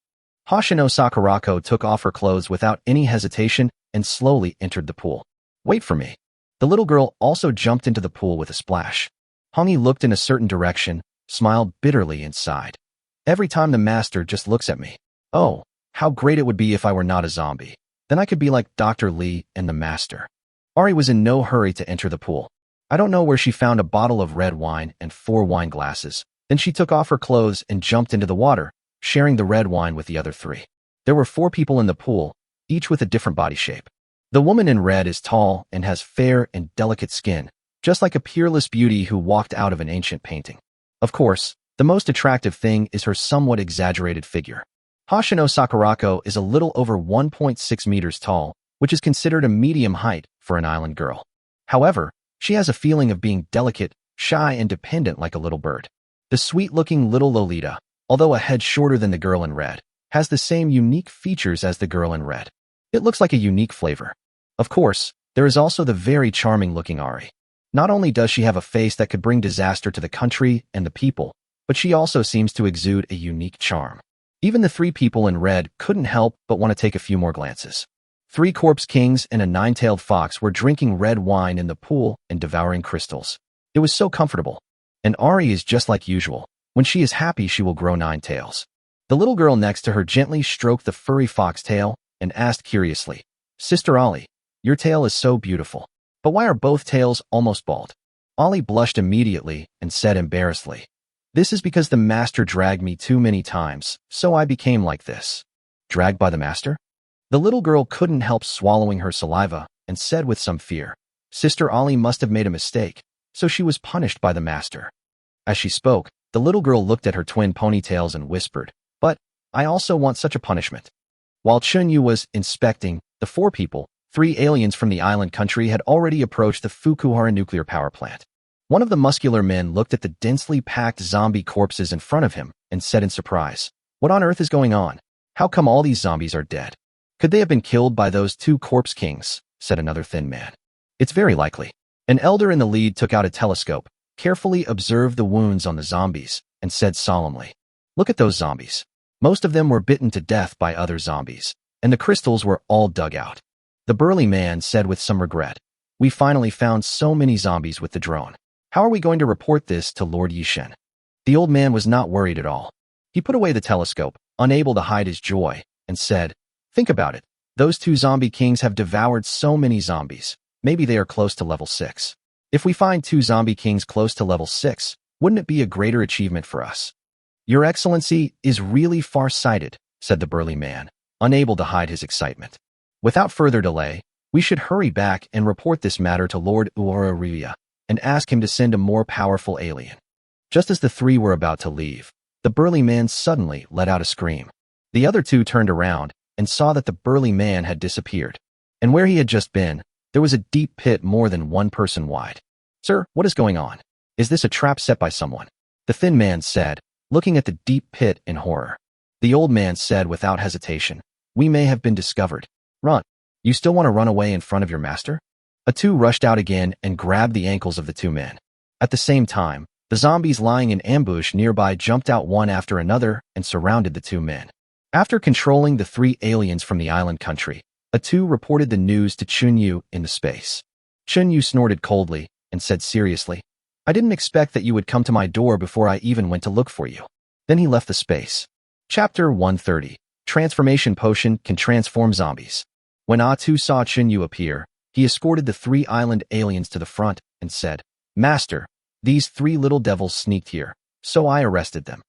Hoshino Sakurako took off her clothes without any hesitation and slowly entered the pool. Wait for me. The little girl also jumped into the pool with a splash. Hongi looked in a certain direction, smiled bitterly and sighed. Every time the master just looks at me. Oh, how great it would be if I were not a zombie. Then I could be like Dr. Lee and the master. Ari was in no hurry to enter the pool. I don't know where she found a bottle of red wine and 4 wine glasses. Then she took off her clothes and jumped into the water, sharing the red wine with the other 3. There were 4 people in the pool, each with a different body shape. The woman in red is tall and has fair and delicate skin, just like a peerless beauty who walked out of an ancient painting. Of course, the most attractive thing is her somewhat exaggerated figure. Hoshino Sakurako is a little over 1.6 meters tall, which is considered a medium height for an island girl. However, she has a feeling of being delicate, shy, and dependent like a little bird. The sweet-looking little Lolita, although a head shorter than the girl in red, has the same unique features as the girl in red. It looks like a unique flavor. Of course, there is also the very charming-looking Ari. Not only does she have a face that could bring disaster to the country and the people, but she also seems to exude a unique charm. Even the 3 people in red couldn't help but want to take a few more glances. 3 corpse kings and a 9-tailed fox were drinking red wine in the pool and devouring crystals. It was so comfortable. And Ari is just like usual. When she is happy, she will grow 9 tails. The little girl next to her gently stroked the furry fox tail and asked curiously, Sister Ollie, your tail is so beautiful. But why are both tails almost bald? Ollie blushed immediately and said embarrassedly, This is because the master dragged me too many times, so I became like this. Dragged by the master? The little girl couldn't help swallowing her saliva and said with some fear, Sister Ollie must have made a mistake, so she was punished by the master. As she spoke, the little girl looked at her twin ponytails and whispered, But I also want such a punishment. While Chunyu was inspecting, the 4 people, 3 aliens from the island country had already approached the Fukuhara nuclear power plant. One of the muscular men looked at the densely packed zombie corpses in front of him and said in surprise, What on earth is going on? How come all these zombies are dead? Could they have been killed by those 2 corpse kings? Said another thin man. It's very likely. An elder in the lead took out a telescope, carefully observed the wounds on the zombies, and said solemnly, Look at those zombies. Most of them were bitten to death by other zombies, and the crystals were all dug out. The burly man said with some regret, We finally found so many zombies with the drone. How are we going to report this to Lord Yishen? The old man was not worried at all. He put away the telescope, unable to hide his joy, and said, Think about it. Those 2 zombie kings have devoured so many zombies. Maybe they are close to level 6. If we find 2 zombie kings close to level 6, wouldn't it be a greater achievement for us? Your Excellency is really far-sighted, said the burly man, unable to hide his excitement. Without further delay, we should hurry back and report this matter to Lord Uorariya and ask him to send a more powerful alien. Just as the 3 were about to leave, the burly man suddenly let out a scream. The other 2 turned around and saw that the burly man had disappeared. And where he had just been, there was a deep pit more than 1 person wide. Sir, what is going on? Is this a trap set by someone? The thin man said, looking at the deep pit in horror. The old man said without hesitation, We may have been discovered. Run. You still want to run away in front of your master? A 2 rushed out again and grabbed the ankles of the 2 men. At the same time, the zombies lying in ambush nearby jumped out one after another and surrounded the 2 men. After controlling the 3 aliens from the island country, a 2 reported the news to Chunyu in the space. Chunyu snorted coldly and said seriously, I didn't expect that you would come to my door before I even went to look for you. Then he left the space. Chapter 130. Transformation Potion Can Transform Zombies. When A2 saw Chunyu appear, he escorted the 3 island aliens to the front and said, Master, these 3 little devils sneaked here, so I arrested them.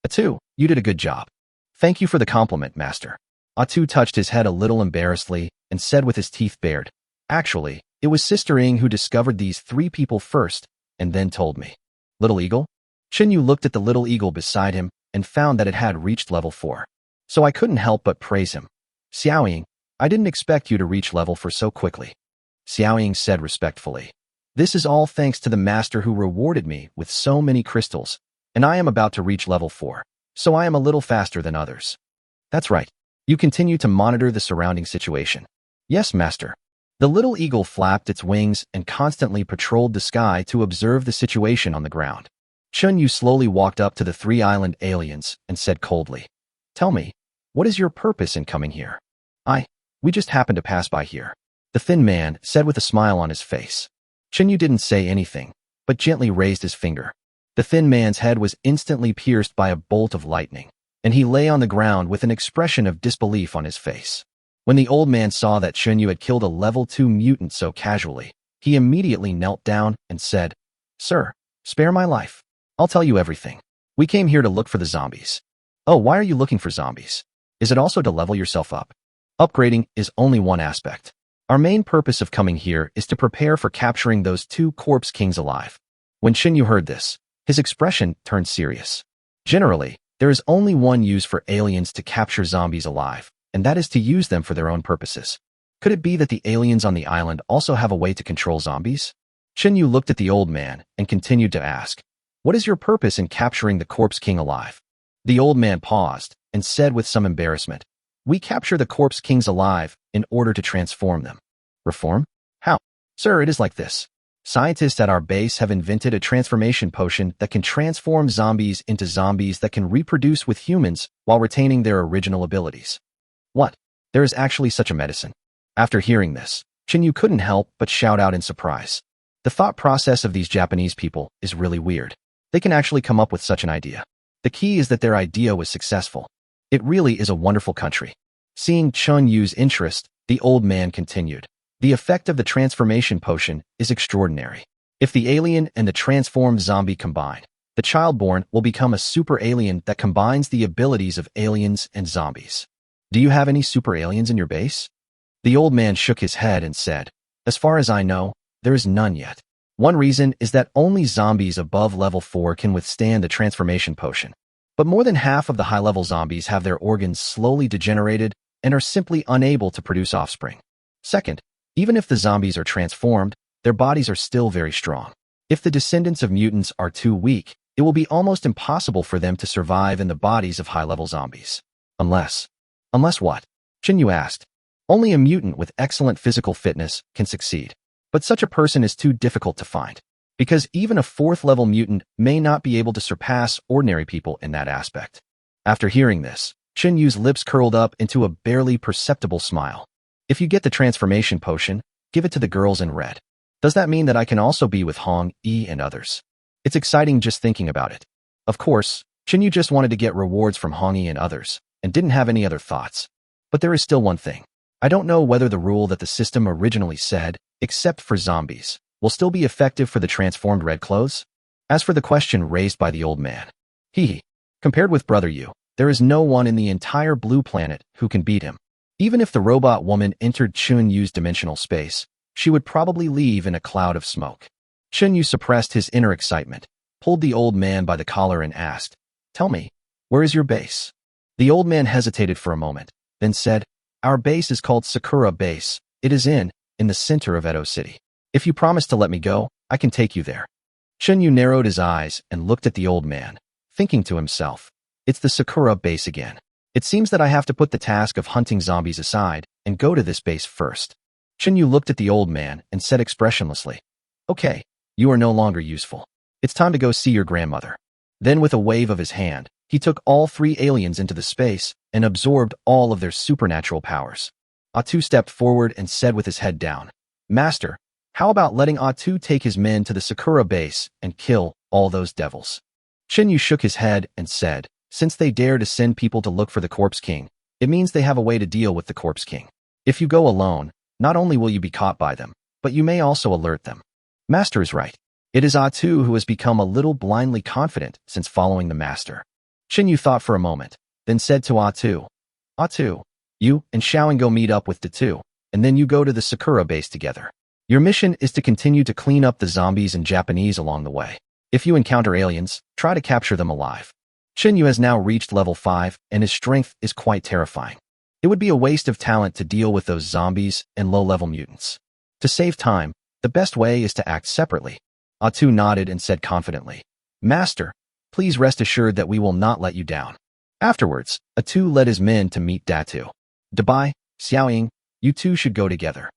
A2, you did a good job. Thank you for the compliment, Master. A2 touched his head a little embarrassedly and said with his teeth bared, Actually, it was Sister Ing who discovered these 3 people first and then told me. Little Eagle? Chunyu looked at the little eagle beside him and found that it had reached level 4. So I couldn't help but praise him. Xiaoying, I didn't expect you to reach level 4 so quickly. Xiaoying said respectfully, This is all thanks to the Master who rewarded me with so many crystals, and I am about to reach level 4. So I am a little faster than others. That's right. You continue to monitor the surrounding situation. Yes, master. The little eagle flapped its wings and constantly patrolled the sky to observe the situation on the ground. Chun Yu slowly walked up to the three island aliens and said coldly, "Tell me, what is your purpose in coming here?" We just happened to pass by here," the thin man said with a smile on his face. Chun Yu didn't say anything, but gently raised his finger. The thin man's head was instantly pierced by a bolt of lightning, and he lay on the ground with an expression of disbelief on his face. When the old man saw that Chun Yu had killed a level 2 mutant so casually, he immediately knelt down and said, "Sir, spare my life. I'll tell you everything. We came here to look for the zombies." "Oh, why are you looking for zombies? Is it also to level yourself up?" "Upgrading is only one aspect. Our main purpose of coming here is to prepare for capturing those 2 corpse kings alive." When Chun Yu heard this, his expression turned serious. Generally, there is only one use for aliens to capture zombies alive, and that is to use them for their own purposes. Could it be that the aliens on the island also have a way to control zombies? Chun Yu looked at the old man and continued to ask, "What is your purpose in capturing the corpse king alive?" The old man paused and said with some embarrassment, "We capture the corpse kings alive in order to transform them." "Reform? How?" "Sir, it is like this. Scientists at our base have invented a transformation potion that can transform zombies into zombies that can reproduce with humans while retaining their original abilities." "What? There is actually such a medicine?" After hearing this, Chun Yu couldn't help but shout out in surprise. The thought process of these Japanese people is really weird. They can actually come up with such an idea. The key is that their idea was successful. It really is a wonderful country. Seeing Chun Yu's interest, the old man continued, "The effect of the transformation potion is extraordinary. If the alien and the transformed zombie combine, the childborn will become a super alien that combines the abilities of aliens and zombies." "Do you have any super aliens in your base?" The old man shook his head and said, "As far as I know, there is none yet. One reason is that only zombies above level 4 can withstand the transformation potion. But more than half of the high-level zombies have their organs slowly degenerated and are simply unable to produce offspring. Second, even if the zombies are transformed, their bodies are still very strong. If the descendants of mutants are too weak, it will be almost impossible for them to survive in the bodies of high-level zombies. Unless what?" Chun Yu asked. "Only a mutant with excellent physical fitness can succeed. But such a person is too difficult to find, because even a 4th-level mutant may not be able to surpass ordinary people in that aspect." After hearing this, Chun Yu's lips curled up into a barely perceptible smile. "If you get the transformation potion, give it to the girls in red. Does that mean that I can also be with Hong Yi and others?" It's exciting just thinking about it. Of course, Chun Yu just wanted to get rewards from Hong Yi and others, and didn't have any other thoughts. But there is still one thing. I don't know whether the rule that the system originally said, except for zombies, will still be effective for the transformed red clothes? As for the question raised by the old man, compared with Brother Yu, there is no one in the entire blue planet who can beat him. Even if the robot woman entered Chun Yu's dimensional space, she would probably leave in a cloud of smoke. Chun Yu suppressed his inner excitement, pulled the old man by the collar and asked, "Tell me, where is your base?" The old man hesitated for a moment, then said, "Our base is called Sakura Base. It is in the center of Edo City. If you promise to let me go, I can take you there." Chun Yu narrowed his eyes and looked at the old man, thinking to himself, "It's the Sakura Base again. It seems that I have to put the task of hunting zombies aside and go to this base first." Chun Yu looked at the old man and said expressionlessly, "Okay, you are no longer useful. It's time to go see your grandmother." Then with a wave of his hand, he took all 3 aliens into the space and absorbed all of their supernatural powers. Atu stepped forward and said with his head down, "Master, how about letting Atu take his men to the Sakura base and kill all those devils?" Chun Yu shook his head and said, "Since they dare to send people to look for the Corpse King, it means they have a way to deal with the Corpse King. If you go alone, not only will you be caught by them, but you may also alert them." Master is right. It is Atu who has become a little blindly confident since following the master. Chun Yu thought for a moment, then said to Atu, "Atu, you and Xiaoing go meet up with Datu, and then you go to the Sakura base together. Your mission is to continue to clean up the zombies and Japanese along the way. If you encounter aliens, try to capture them alive." Chun Yu has now reached level 5, and his strength is quite terrifying. It would be a waste of talent to deal with those zombies and low-level mutants. To save time, the best way is to act separately. Atu nodded and said confidently, "Master, please rest assured that we will not let you down." Afterwards, Atu led his men to meet Datu. Dabai, Xiaoying, you two should go together.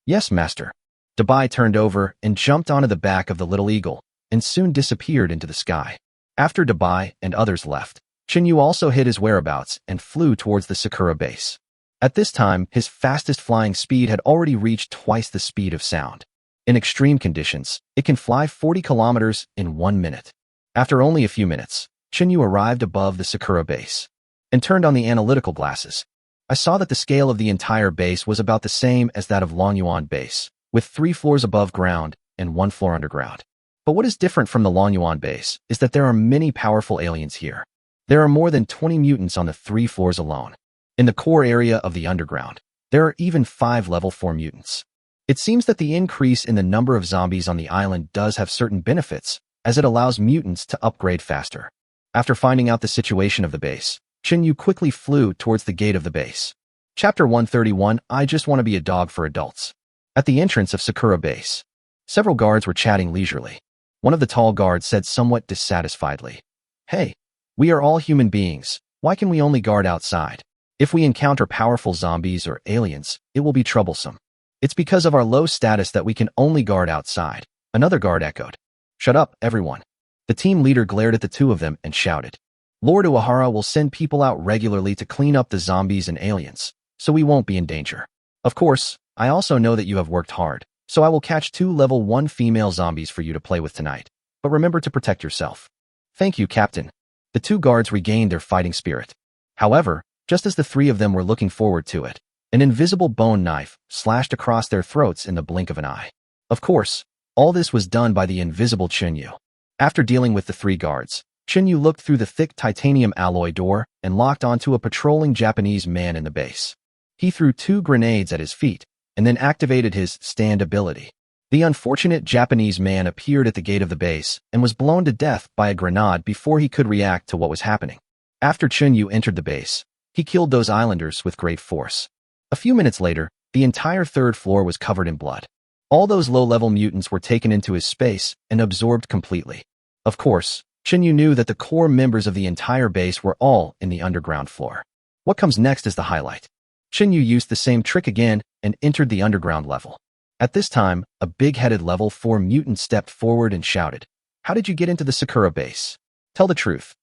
Yes, master. Dabai turned over and jumped onto the back of the little eagle and soon disappeared into the sky. After Dabai and others left, Chinyu also hid his whereabouts and flew towards the Sakura base. At this time, his fastest flying speed had already reached twice the speed of sound. In extreme conditions, it can fly 40 kilometers in 1 minute. After only a few minutes, Chinyu arrived above the Sakura base and turned on the analytical glasses. I saw that the scale of the entire base was about the same as that of Longyuan base, with 3 floors above ground and 1 floor underground. But what is different from the Longyuan base is that there are many powerful aliens here. There are more than 20 mutants on the 3 floors alone. In the core area of the underground, there are even 5 level 4 mutants. It seems that the increase in the number of zombies on the island does have certain benefits, as it allows mutants to upgrade faster. After finding out the situation of the base, Chinyu quickly flew towards the gate of the base. Chapter 131, I Just Want to Be a Dog for Adults. At the entrance of Sakura base, several guards were chatting leisurely. One of the tall guards said somewhat dissatisfiedly, "Hey, we are all human beings. Why can we only guard outside? If we encounter powerful zombies or aliens, it will be troublesome. It's because of our low status that we can only guard outside." Another guard echoed, "Shut up, everyone." The team leader glared at the two of them and shouted, "Lord Uehara will send people out regularly to clean up the zombies and aliens, so we won't be in danger. Of course, I also know that you have worked hard, so I will catch 2 level 1 female zombies for you to play with tonight. But remember to protect yourself." "Thank you, Captain." The 2 guards regained their fighting spirit. However, just as the 3 of them were looking forward to it, an invisible bone knife slashed across their throats in the blink of an eye. Of course, all this was done by the invisible Chinyu. After dealing with the 3 guards, Chinyu looked through the thick titanium alloy door and locked onto a patrolling Japanese man in the base. He threw 2 grenades at his feet and then activated his stand ability. The unfortunate Japanese man appeared at the gate of the base and was blown to death by a grenade before he could react to what was happening. After Chinyu entered the base, he killed those islanders with great force. A few minutes later, the entire 3rd floor was covered in blood. All those low-level mutants were taken into his space and absorbed completely. Of course, Chinyu knew that the core members of the entire base were all in the underground floor. What comes next is the highlight. Chinyu used the same trick again and entered the underground level. At this time, a big-headed level 4 mutant stepped forward and shouted, "How did you get into the Sakura base? Tell the truth."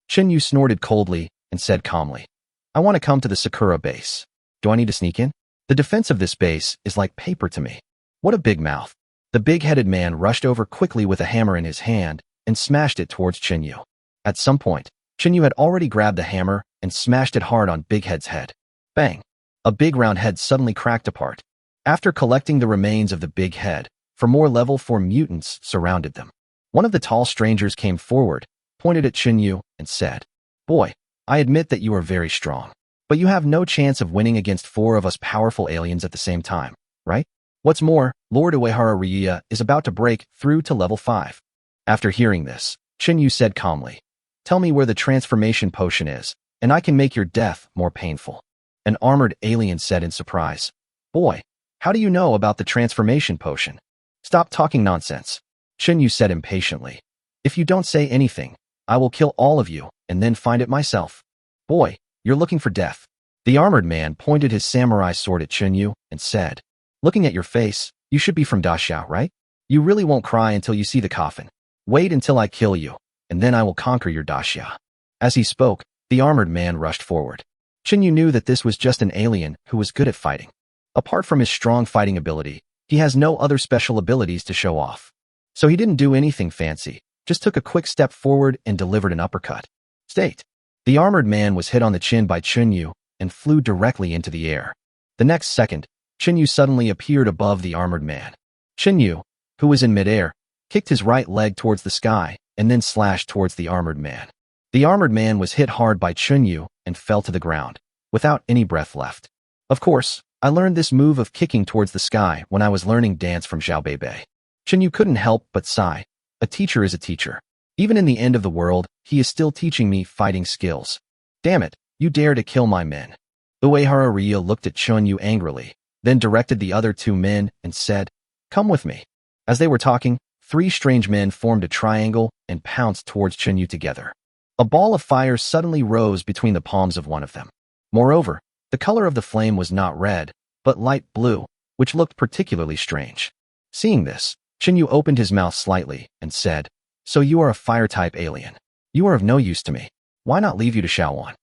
Chinyu snorted coldly and said calmly, "I want to come to the Sakura base. Do I need to sneak in? The defense of this base is like paper to me." What a big mouth. The big-headed man rushed over quickly with a hammer in his hand and smashed it towards Chinyu. At some point, Chinyu had already grabbed the hammer and smashed it hard on Big Head's head. Bang! A big round head suddenly cracked apart. After collecting the remains of the big head, 4 more level 4 mutants surrounded them. One of the tall strangers came forward, pointed at Chinyu, and said, "Boy, I admit that you are very strong, but you have no chance of winning against 4 of us powerful aliens at the same time, right? What's more, Lord Uehara Ryu is about to break through to level 5. After hearing this, Chinyu said calmly, "Tell me where the transformation potion is, and I can make your death more painful." An armored alien said in surprise, "Boy, how do you know about the transformation potion?" "Stop talking nonsense," Chinyu said impatiently. "If you don't say anything, I will kill all of you and then find it myself." "Boy, you're looking for death." The armored man pointed his samurai sword at Chinyu and said, "Looking at your face, you should be from Daxiao, right? You really won't cry until you see the coffin. Wait until I kill you, and then I will conquer your Daxia." As he spoke, the armored man rushed forward. Chinyu knew that this was just an alien who was good at fighting. Apart from his strong fighting ability, he has no other special abilities to show off. So he didn't do anything fancy, just took a quick step forward and delivered an uppercut. State. The armored man was hit on the chin by Chinyu and flew directly into the air. The next second, Chinyu suddenly appeared above the armored man. Chinyu, who was in midair, kicked his right leg towards the sky and then slashed towards the armored man. The armored man was hit hard by Chinyu and fell to the ground, without any breath left. Of course, I learned this move of kicking towards the sky when I was learning dance from Xiao Beibei. Chinyu couldn't help but sigh. A teacher is a teacher. Even in the end of the world, he is still teaching me fighting skills. Damn it, you dare to kill my men. Uehara Ryu looked at Chinyu angrily, then directed the other 2 men and said, "Come with me." As they were talking, 3 strange men formed a triangle and pounced towards Chinyu together. A ball of fire suddenly rose between the palms of one of them. Moreover, The color of the flame was not red, but light blue, which looked particularly strange. Seeing this, Chinyu opened his mouth slightly and said, "So you are a fire-type alien. You are of no use to me. Why not leave you to Shaowan?"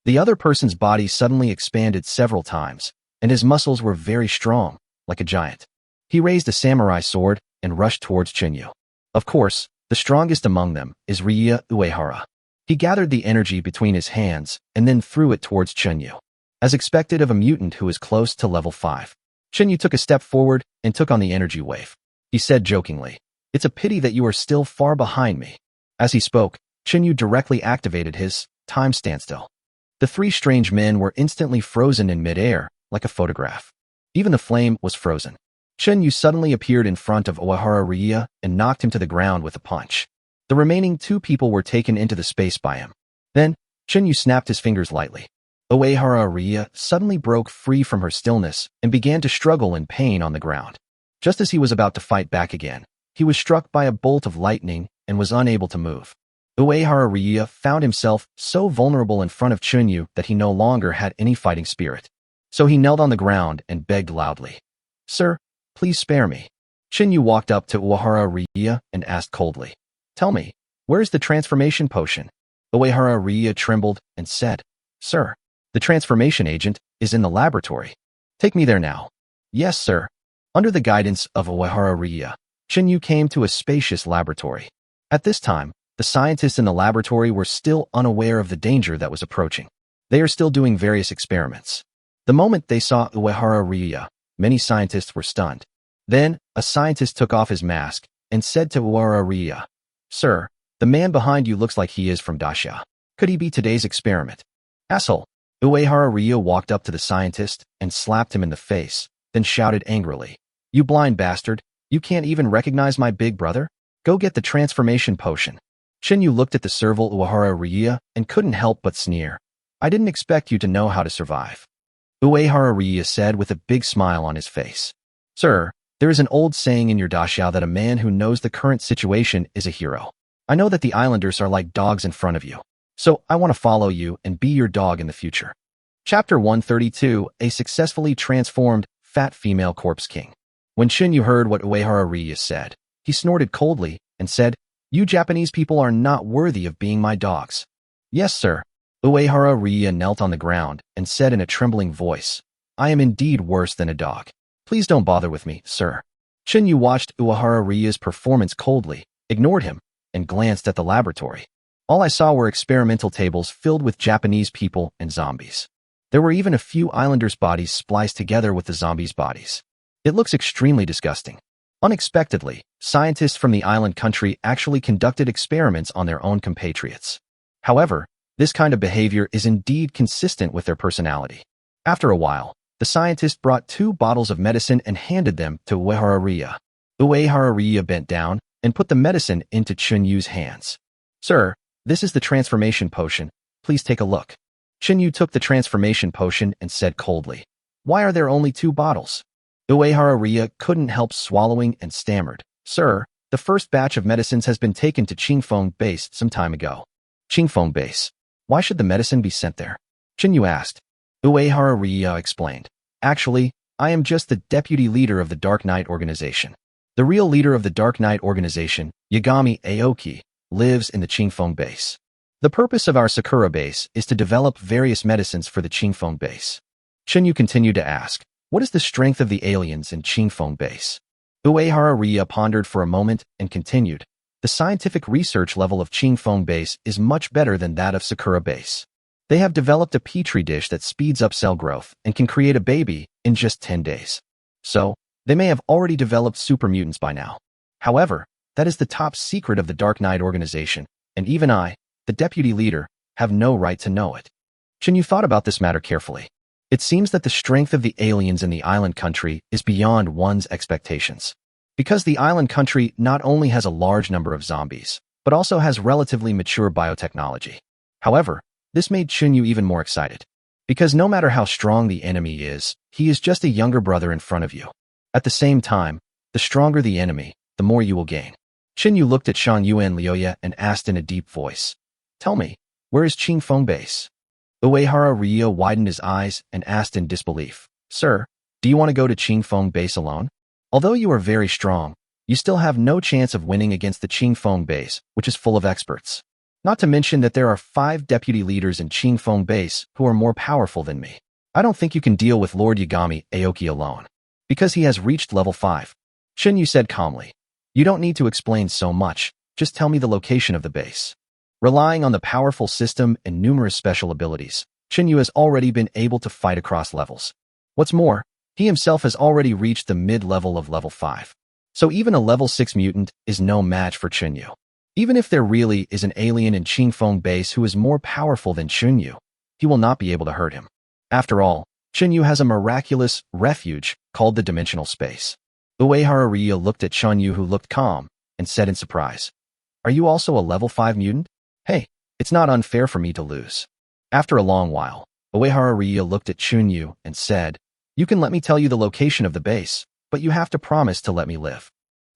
The other person's body suddenly expanded several times, and his muscles were very strong, like a giant. He raised a samurai sword and rushed towards Chinyu. Of course, the strongest among them is Ryu Uehara. He gathered the energy between his hands and then threw it towards Chinyu. As expected of a mutant who is close to level 5, Chinyu took a step forward and took on the energy wave. He said jokingly, "It's a pity that you are still far behind me." As he spoke, Chinyu directly activated his time standstill. The three strange men were instantly frozen in midair, like a photograph. Even the flame was frozen. Chinyu suddenly appeared in front of Uehara Ryu and knocked him to the ground with a punch. The remaining two people were taken into the space by him. Then, Chinyu snapped his fingers lightly. Uehara Ryu suddenly broke free from her stillness and began to struggle in pain on the ground. Just as he was about to fight back again, he was struck by a bolt of lightning and was unable to move. Uehara Ryu found himself so vulnerable in front of Chinyu that he no longer had any fighting spirit. So he knelt on the ground and begged loudly, "Sir, please spare me." Chinyu walked up to Uehara Ryu and asked coldly, "Tell me, where is the transformation potion?" Uehara Ryu trembled and said, "Sir, the transformation agent is in the laboratory. Take me there now." "Yes, sir." Under the guidance of Uehara Ryu, Chinyu came to a spacious laboratory. At this time, the scientists in the laboratory were still unaware of the danger that was approaching. They are still doing various experiments. The moment they saw Uehara Ryu, many scientists were stunned. Then, a scientist took off his mask and said to Uehara Ryu, "Sir, the man behind you looks like he is from Daxia. Could he be today's experiment?" "Asshole!" Uehara Ryu walked up to the scientist and slapped him in the face, then shouted angrily, "You blind bastard! You can't even recognize my big brother? Go get the transformation potion." Chinyu looked at the servile Uehara Ryu and couldn't help but sneer. "I didn't expect you to know how to survive." Uehara Ryu said with a big smile on his face, "Sir, there is an old saying in your daxiao that a man who knows the current situation is a hero. I know that the islanders are like dogs in front of you, so I want to follow you and be your dog in the future." Chapter 132, A Successfully Transformed Fat Female Corpse King. When Chinyu heard what Uehara Ryu said, he snorted coldly and said, "You Japanese people are not worthy of being my dogs." "Yes, sir." Uehara Ryu knelt on the ground and said in a trembling voice, "I am indeed worse than a dog. Please don't bother with me, sir." Chinyu watched Uehara Ryu's performance coldly, ignored him, and glanced at the laboratory. All I saw were experimental tables filled with Japanese people and zombies. There were even a few islanders' bodies spliced together with the zombies' bodies. It looks extremely disgusting. Unexpectedly, scientists from the island country actually conducted experiments on their own compatriots. However, this kind of behavior is indeed consistent with their personality. After a while, the scientist brought 2 bottles of medicine and handed them to Uehara Ryu. Uehara Ryu bent down and put the medicine into Chinyu's hands. "Sir, this is the transformation potion. Please take a look." Chinyu took the transformation potion and said coldly, "Why are there only 2 bottles?" Uehara Ryu couldn't help swallowing and stammered, "Sir, the first batch of medicines has been taken to Qingfeng Base some time ago." "Qingfeng Base? Why should the medicine be sent there?" Chinyu asked. Uehara Ryu explained, "Actually, I am just the deputy leader of the Dark Knight organization. The real leader of the Dark Knight organization, Yagami Aoki, lives in the Qingfeng Base. The purpose of our Sakura base is to develop various medicines for the Qingfeng Base." Chinyu continued to ask, "What is the strength of the aliens in Qingfeng Base?" Uehara Ryu pondered for a moment and continued, "The scientific research level of Qingfeng Base is much better than that of Sakura Base. They have developed a petri dish that speeds up cell growth and can create a baby in just 10 days. So, they may have already developed super mutants by now. However, that is the top secret of the Dark Knight organization, and even I, the deputy leader, have no right to know it." Chinyu thought about this matter carefully. It seems that the strength of the aliens in the island country is beyond one's expectations. Because the island country not only has a large number of zombies, but also has relatively mature biotechnology. However, this made Chinyu even more excited. Because no matter how strong the enemy is, he is just a younger brother in front of you. At the same time, the stronger the enemy, the more you will gain. Chinyu looked at Shang Yuan Lioya and asked in a deep voice, "Tell me, where is Qingfeng Base?" Uehara Ryo widened his eyes and asked in disbelief, "Sir, do you want to go to Qingfeng base alone? Although you are very strong, you still have no chance of winning against the Qingfeng base, which is full of experts. Not to mention that there are 5 deputy leaders in Qingfeng base who are more powerful than me. I don't think you can deal with Lord Yagami Aoki alone, because he has reached level 5. Shinyu said calmly, "You don't need to explain so much, just tell me the location of the base." Relying on the powerful system and numerous special abilities, Shinyu has already been able to fight across levels. What's more, he himself has already reached the mid-level of level 5. So even a level 6 mutant is no match for Shinyu. Even if there really is an alien in Qingfeng base who is more powerful than Shinyu, he will not be able to hurt him. After all, Shinyu has a miraculous refuge called the dimensional space. Uehara Ryo looked at Shinyu, who looked calm, and said in surprise, "Are you also a level 5 mutant? Hey, it's not unfair for me to lose." After a long while, Uehara Ryo looked at Shinyu and said, "You can let me tell you the location of the base, but you have to promise to let me live."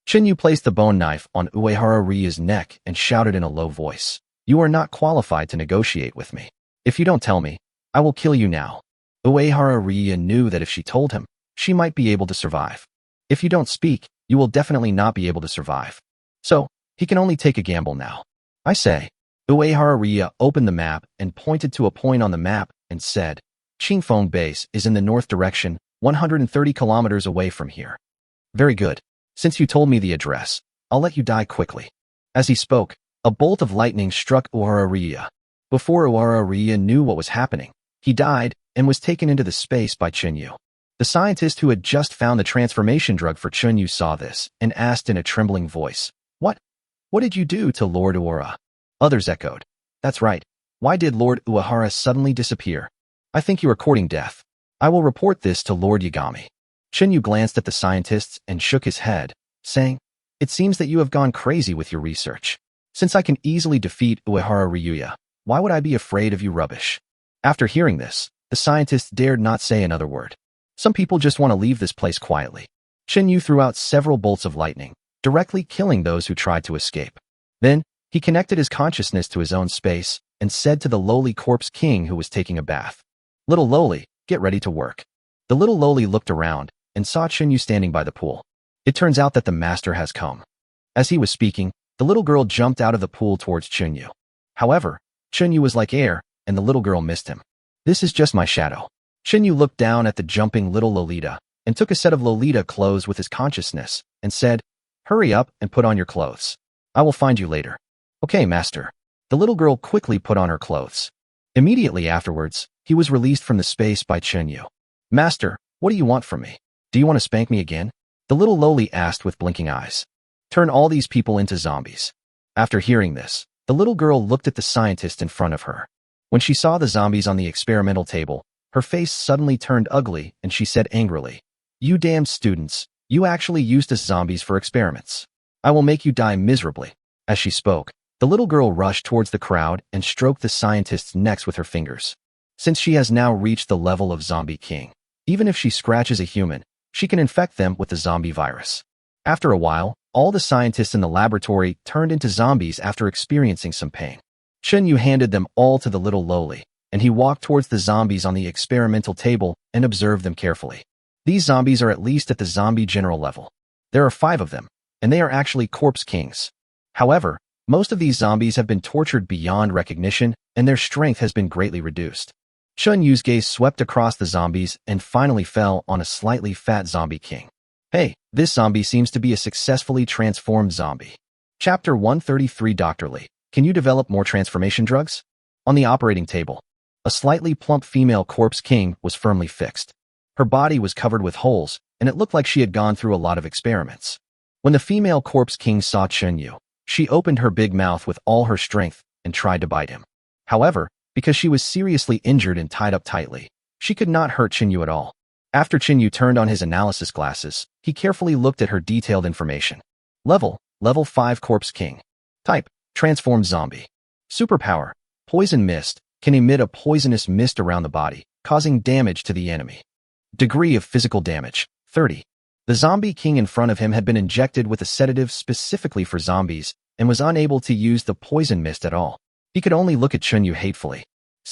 Shinyu placed the bone knife on Uehara Ryo's neck and shouted in a low voice, "You are not qualified to negotiate with me. If you don't tell me, I will kill you now." Uehara Ryo knew that if she told him, she might be able to survive. If you don't speak, you will definitely not be able to survive. So, he can only take a gamble now. "I say." Uehara Ryo opened the map and pointed to a point on the map and said, "Qingfeng base is in the north direction, 130 kilometers away from here." "Very good. Since you told me the address, I'll let you die quickly." As he spoke, a bolt of lightning struck Uehara Ryo. Before Uehara Ryo knew what was happening, he died and was taken into the space by Shinyu. The scientist who had just found the transformation drug for Shinyu saw this and asked in a trembling voice, What did you do to Lord Uehara?" Others echoed, "That's right. Why did Lord Uehara suddenly disappear? I think you are courting death. I will report this to Lord Yagami." Shinyu glanced at the scientists and shook his head, saying, "It seems that you have gone crazy with your research. Since I can easily defeat Uehara Ryuya, why would I be afraid of you rubbish?" After hearing this, the scientists dared not say another word. Some people just want to leave this place quietly. Shinyu threw out several bolts of lightning, directly killing those who tried to escape. Then, he connected his consciousness to his own space and said to the lowly corpse king who was taking a bath, "Little lowly, get ready to work." The little lowly looked around and saw Shinyu standing by the pool. It turns out that the master has come. As he was speaking, the little girl jumped out of the pool towards Shinyu. However, Shinyu was like air, and the little girl missed him. "This is just my shadow." Shinyu looked down at the jumping little Lolita and took a set of Lolita clothes with his consciousness and said, "Hurry up and put on your clothes. I will find you later." "Okay, master." The little girl quickly put on her clothes. Immediately afterwards, he was released from the space by Shinyu. "Master, what do you want from me? Do you want to spank me again?" the little lowly asked with blinking eyes. "Turn all these people into zombies." After hearing this, the little girl looked at the scientist in front of her. When she saw the zombies on the experimental table, her face suddenly turned ugly and she said angrily, "You damned students, you actually used us zombies for experiments. I will make you die miserably." As she spoke, the little girl rushed towards the crowd and stroked the scientist's necks with her fingers. Since she has now reached the level of Zombie King, even if she scratches a human, she can infect them with the zombie virus. After a while, all the scientists in the laboratory turned into zombies after experiencing some pain. Shinyu handed them all to the little lowly, and he walked towards the zombies on the experimental table and observed them carefully. These zombies are at least at the zombie general level. There are 5 of them, and they are actually corpse kings. However, most of these zombies have been tortured beyond recognition, and their strength has been greatly reduced. Shunyu's gaze swept across the zombies and finally fell on a slightly fat zombie king. "Hey, this zombie seems to be a successfully transformed zombie." Chapter 133. Dr. Lee, can you develop more transformation drugs? On the operating table, a slightly plump female corpse king was firmly fixed. Her body was covered with holes, and it looked like she had gone through a lot of experiments. When the female corpse king saw Shinyu, she opened her big mouth with all her strength and tried to bite him. However, because she was seriously injured and tied up tightly, she could not hurt Shinyu at all. After Shinyu turned on his analysis glasses, he carefully looked at her detailed information. Level 5 Corpse King. Type, Transformed Zombie. Superpower, Poison Mist, can emit a poisonous mist around the body, causing damage to the enemy. Degree of physical damage, 30. The zombie king in front of him had been injected with a sedative specifically for zombies and was unable to use the poison mist at all. He could only look at Shinyu hatefully.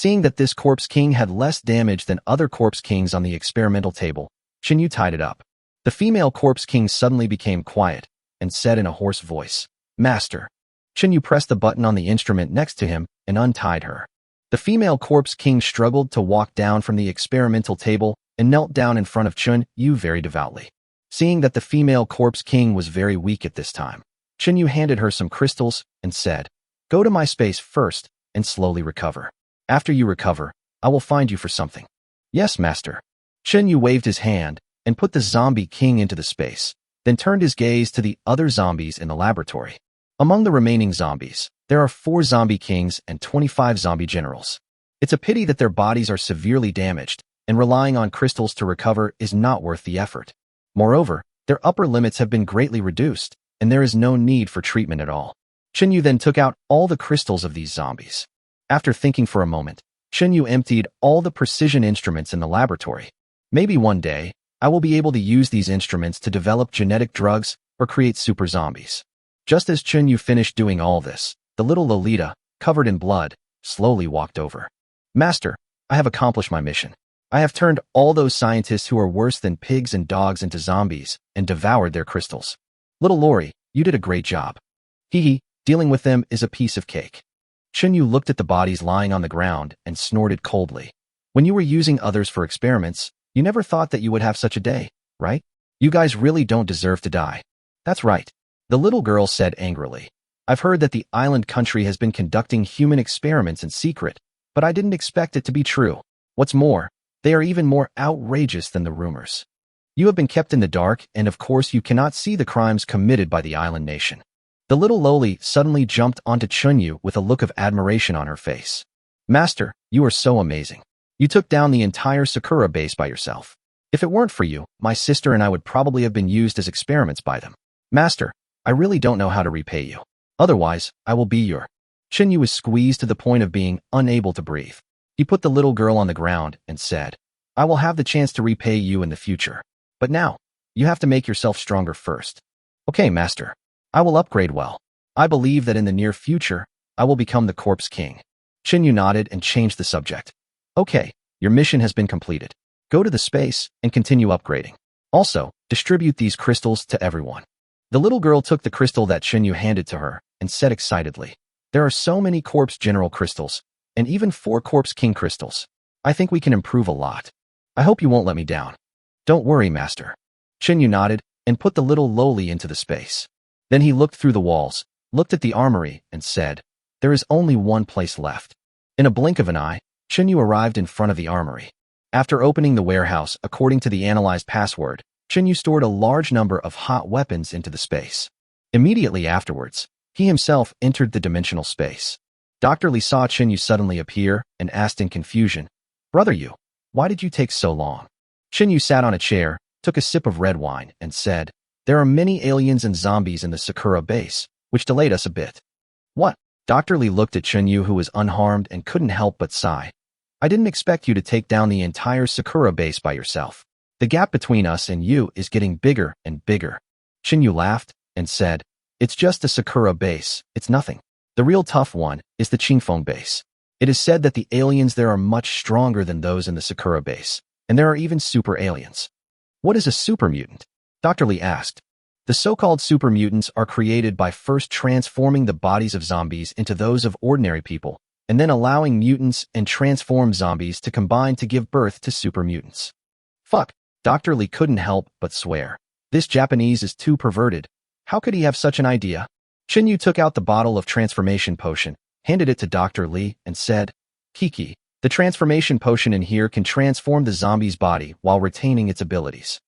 Seeing that this corpse king had less damage than other corpse kings on the experimental table, Chinyu tied it up. The female corpse king suddenly became quiet and said in a hoarse voice, "Master." Chinyu pressed the button on the instrument next to him and untied her. The female corpse king struggled to walk down from the experimental table and knelt down in front of Chinyu very devoutly. Seeing that the female corpse king was very weak at this time, Chinyu handed her some crystals and said, "Go to my space first and slowly recover. After you recover, I will find you for something." "Yes, master." Chinyu waved his hand and put the zombie king into the space, then turned his gaze to the other zombies in the laboratory. Among the remaining zombies, there are 4 zombie kings and 25 zombie generals. It's a pity that their bodies are severely damaged, and relying on crystals to recover is not worth the effort. Moreover, their upper limits have been greatly reduced, and there is no need for treatment at all. Chinyu then took out all the crystals of these zombies. After thinking for a moment, Chinyu emptied all the precision instruments in the laboratory. Maybe one day, I will be able to use these instruments to develop genetic drugs or create super zombies. Just as Chinyu finished doing all this, the little Lolita, covered in blood, slowly walked over. "Master, I have accomplished my mission. I have turned all those scientists who are worse than pigs and dogs into zombies and devoured their crystals. Little Lori, you did a great job. Hee, dealing with them is a piece of cake." Chinyu looked at the bodies lying on the ground and snorted coldly. "When you were using others for experiments, you never thought that you would have such a day, right? You guys really don't deserve to die." "That's right," the little girl said angrily. "I've heard that the island country has been conducting human experiments in secret, but I didn't expect it to be true. What's more, they are even more outrageous than the rumors. You have been kept in the dark, and of course you cannot see the crimes committed by the island nation." The little Loli suddenly jumped onto Chinyu with a look of admiration on her face. "Master, you are so amazing. You took down the entire Sakura base by yourself. If it weren't for you, my sister and I would probably have been used as experiments by them. Master, I really don't know how to repay you. Otherwise, I will be your..." Chinyu was squeezed to the point of being unable to breathe. He put the little girl on the ground and said, "I will have the chance to repay you in the future. But now, you have to make yourself stronger first." "Okay, master. I will upgrade well. I believe that in the near future, I will become the Corpse King." Chinyu nodded and changed the subject. "Okay, your mission has been completed. Go to the space and continue upgrading. Also, distribute these crystals to everyone." The little girl took the crystal that Chinyu handed to her and said excitedly, "There are so many Corpse General crystals, and even 4 Corpse King crystals. I think we can improve a lot. I hope you won't let me down." "Don't worry, master." Chinyu nodded and put the little Loli into the space. Then he looked through the walls, looked at the armory, and said, "There is only one place left." In a blink of an eye, Chinyu arrived in front of the armory. After opening the warehouse according to the analyzed password, Chinyu stored a large number of hot weapons into the space. Immediately afterwards, he himself entered the dimensional space. Dr. Li saw Chinyu suddenly appear and asked in confusion, "Brother Yu, why did you take so long?" Chinyu sat on a chair, took a sip of red wine, and said, "There are many aliens and zombies in the Sakura base, which delayed us a bit." "What?" Dr. Li looked at Chinyu, who was unharmed and couldn't help but sigh. "I didn't expect you to take down the entire Sakura base by yourself. The gap between us and you is getting bigger and bigger." Chinyu laughed and said, "It's just a Sakura base, it's nothing. The real tough one is the Qingfeng base. It is said that the aliens there are much stronger than those in the Sakura base, and there are even super aliens." "What is a super mutant?" Dr. Li asked. "The so-called super mutants are created by first transforming the bodies of zombies into those of ordinary people, and then allowing mutants and transformed zombies to combine to give birth to super mutants." Fuck, Dr. Li couldn't help but swear. This Japanese is too perverted. How could he have such an idea? Chinyu took out the bottle of transformation potion, handed it to Dr. Li, and said, "Kiki, the transformation potion in here can transform the zombie's body while retaining its abilities."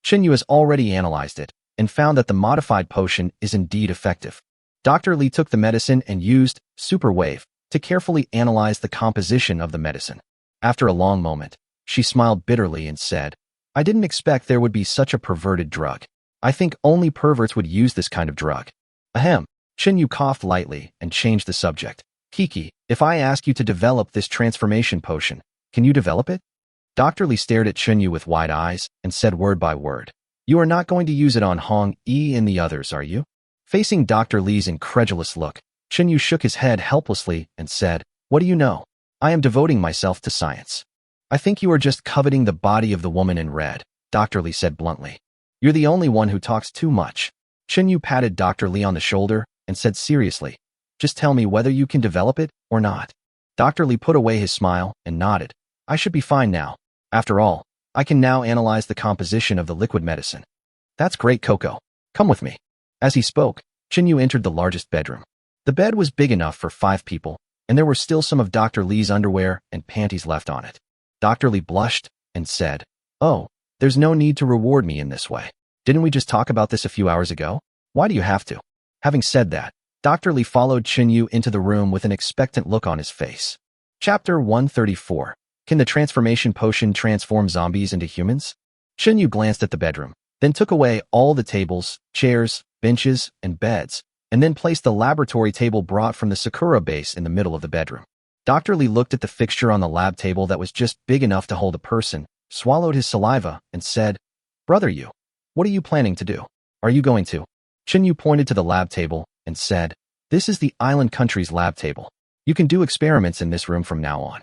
Chinyu has already analyzed it and found that the modified potion is indeed effective. Dr. Li took the medicine and used Super Wave to carefully analyze the composition of the medicine. After a long moment, she smiled bitterly and said, "I didn't expect there would be such a perverted drug. I think only perverts would use this kind of drug." Ahem. Chinyu coughed lightly and changed the subject. "Kiki, if I ask you to develop this transformation potion, can you develop it?" Dr. Li stared at Chinyu with wide eyes and said word by word, "You are not going to use it on Hong Yi and the others, are you?" Facing Dr. Li's incredulous look, Chinyu shook his head helplessly and said, "What do you know? I am devoting myself to science. I think you are just coveting the body of the woman in red, Dr. Li said bluntly. You're the only one who talks too much. Yu patted Dr. Li on the shoulder and said seriously, just tell me whether you can develop it or not. Dr. Li put away his smile and nodded. I should be fine now. After all, I can now analyze the composition of the liquid medicine. That's great, Coco. Come with me. As he spoke, Yu entered the largest bedroom. The bed was big enough for 5 people, and there were still some of Dr. Li's underwear and panties left on it. Dr. Li blushed and said, Oh, there's no need to reward me in this way. Didn't we just talk about this a few hours ago? Why do you have to? Having said that, Dr. Li followed Yu into the room with an expectant look on his face. Chapter 134. Can the transformation potion transform zombies into humans? Yu glanced at the bedroom, then took away all the tables, chairs, benches, and beds, and then placed the laboratory table brought from the Sakura base in the middle of the bedroom. Dr. Li looked at the fixture on the lab table that was just big enough to hold a person, swallowed his saliva, and said, Brother Yu, what are you planning to do? Are you going to? Yu pointed to the lab table and said, This is the island country's lab table. You can do experiments in this room from now on.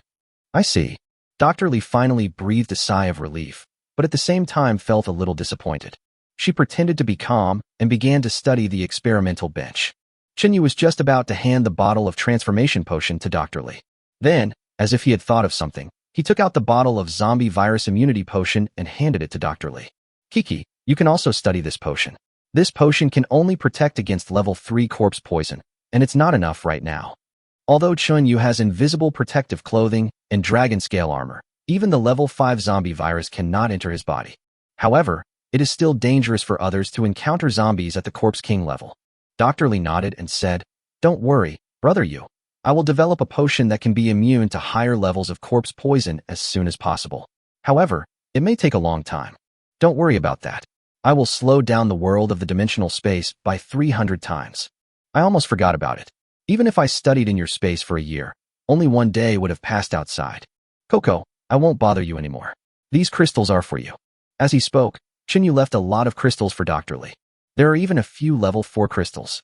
I see. Dr. Li finally breathed a sigh of relief, but at the same time felt a little disappointed. She pretended to be calm and began to study the experimental bench. Yu was just about to hand the bottle of transformation potion to Dr. Li. Then, as if he had thought of something, he took out the bottle of zombie virus immunity potion and handed it to Dr. Li. Kiki, you can also study this potion. This potion can only protect against level 3 corpse poison, and it's not enough right now. Although Yu has invisible protective clothing and dragon scale armor, even the level 5 zombie virus cannot enter his body. However, it is still dangerous for others to encounter zombies at the Corpse King level. Dr. Li nodded and said, Don't worry, Brother Yu. I will develop a potion that can be immune to higher levels of corpse poison as soon as possible. However, it may take a long time. Don't worry about that. I will slow down the world of the dimensional space by 300 times. I almost forgot about it. Even if I studied in your space for a year, only one day would have passed outside. Coco, I won't bother you anymore. These crystals are for you. As he spoke, Yu left a lot of crystals for Dr. Li. There are even a few level 4 crystals.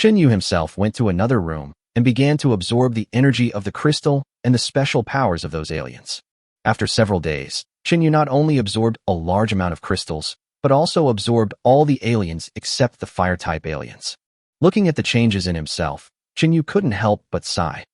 Yu himself went to another room and began to absorb the energy of the crystal and the special powers of those aliens. After several days, Yu not only absorbed a large amount of crystals, but also absorbed all the aliens except the fire-type aliens. Looking at the changes in himself, Yu couldn't help but sigh.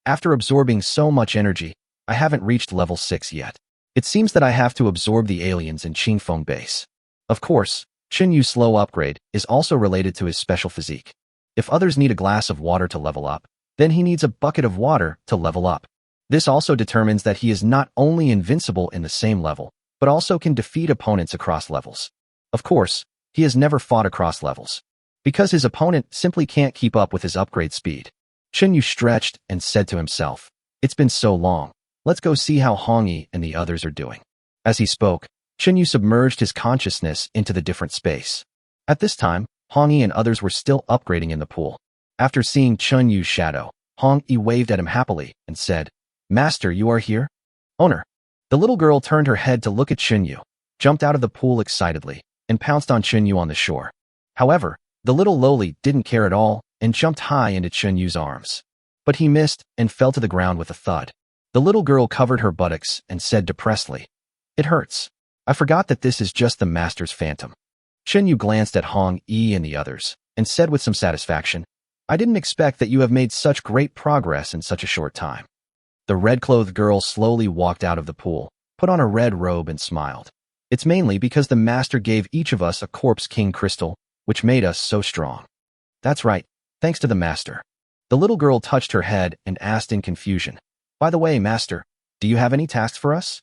After absorbing so much energy, I haven't reached level 6 yet. It seems that I have to absorb the aliens in Qingfeng base. Of course, Yu's slow upgrade is also related to his special physique. If others need a glass of water to level up, then he needs a bucket of water to level up. This also determines that he is not only invincible in the same level, but also can defeat opponents across levels. Of course, he has never fought across levels, because his opponent simply can't keep up with his upgrade speed. Yu stretched and said to himself, It's been so long. Let's go see how Hongyi and the others are doing. As he spoke, Yu submerged his consciousness into the different space. At this time, Hongyi and others were still upgrading in the pool. After seeing Yu's shadow, Hongyi waved at him happily and said, Master, you are here? Owner. The little girl turned her head to look at Yu, jumped out of the pool excitedly, and pounced on Yu on the shore. However, the little lowly didn't care at all and jumped high into Yu's arms. But he missed and fell to the ground with a thud. The little girl covered her buttocks and said depressedly, It hurts. I forgot that this is just the master's phantom. Yu glanced at Hong Yi and the others and said with some satisfaction, I didn't expect that you have made such great progress in such a short time. The red-clothed girl slowly walked out of the pool, put on a red robe and smiled. It's mainly because the master gave each of us a Corpse King crystal, which made us so strong. That's right, thanks to the master. The little girl touched her head and asked in confusion, By the way, master, do you have any tasks for us?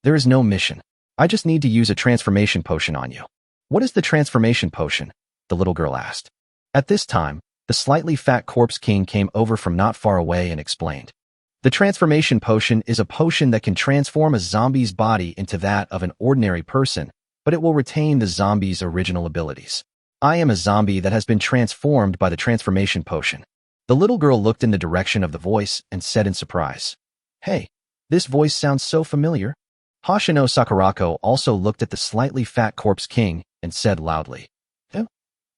There is no mission. I just need to use a transformation potion on you. What is the transformation potion? The little girl asked. At this time, the slightly fat Corpse King came over from not far away and explained. The transformation potion is a potion that can transform a zombie's body into that of an ordinary person, but it will retain the zombie's original abilities. I am a zombie that has been transformed by the transformation potion. The little girl looked in the direction of the voice and said in surprise, Hey, this voice sounds so familiar. Hoshino Sakurako also looked at the slightly fat Corpse King and said loudly,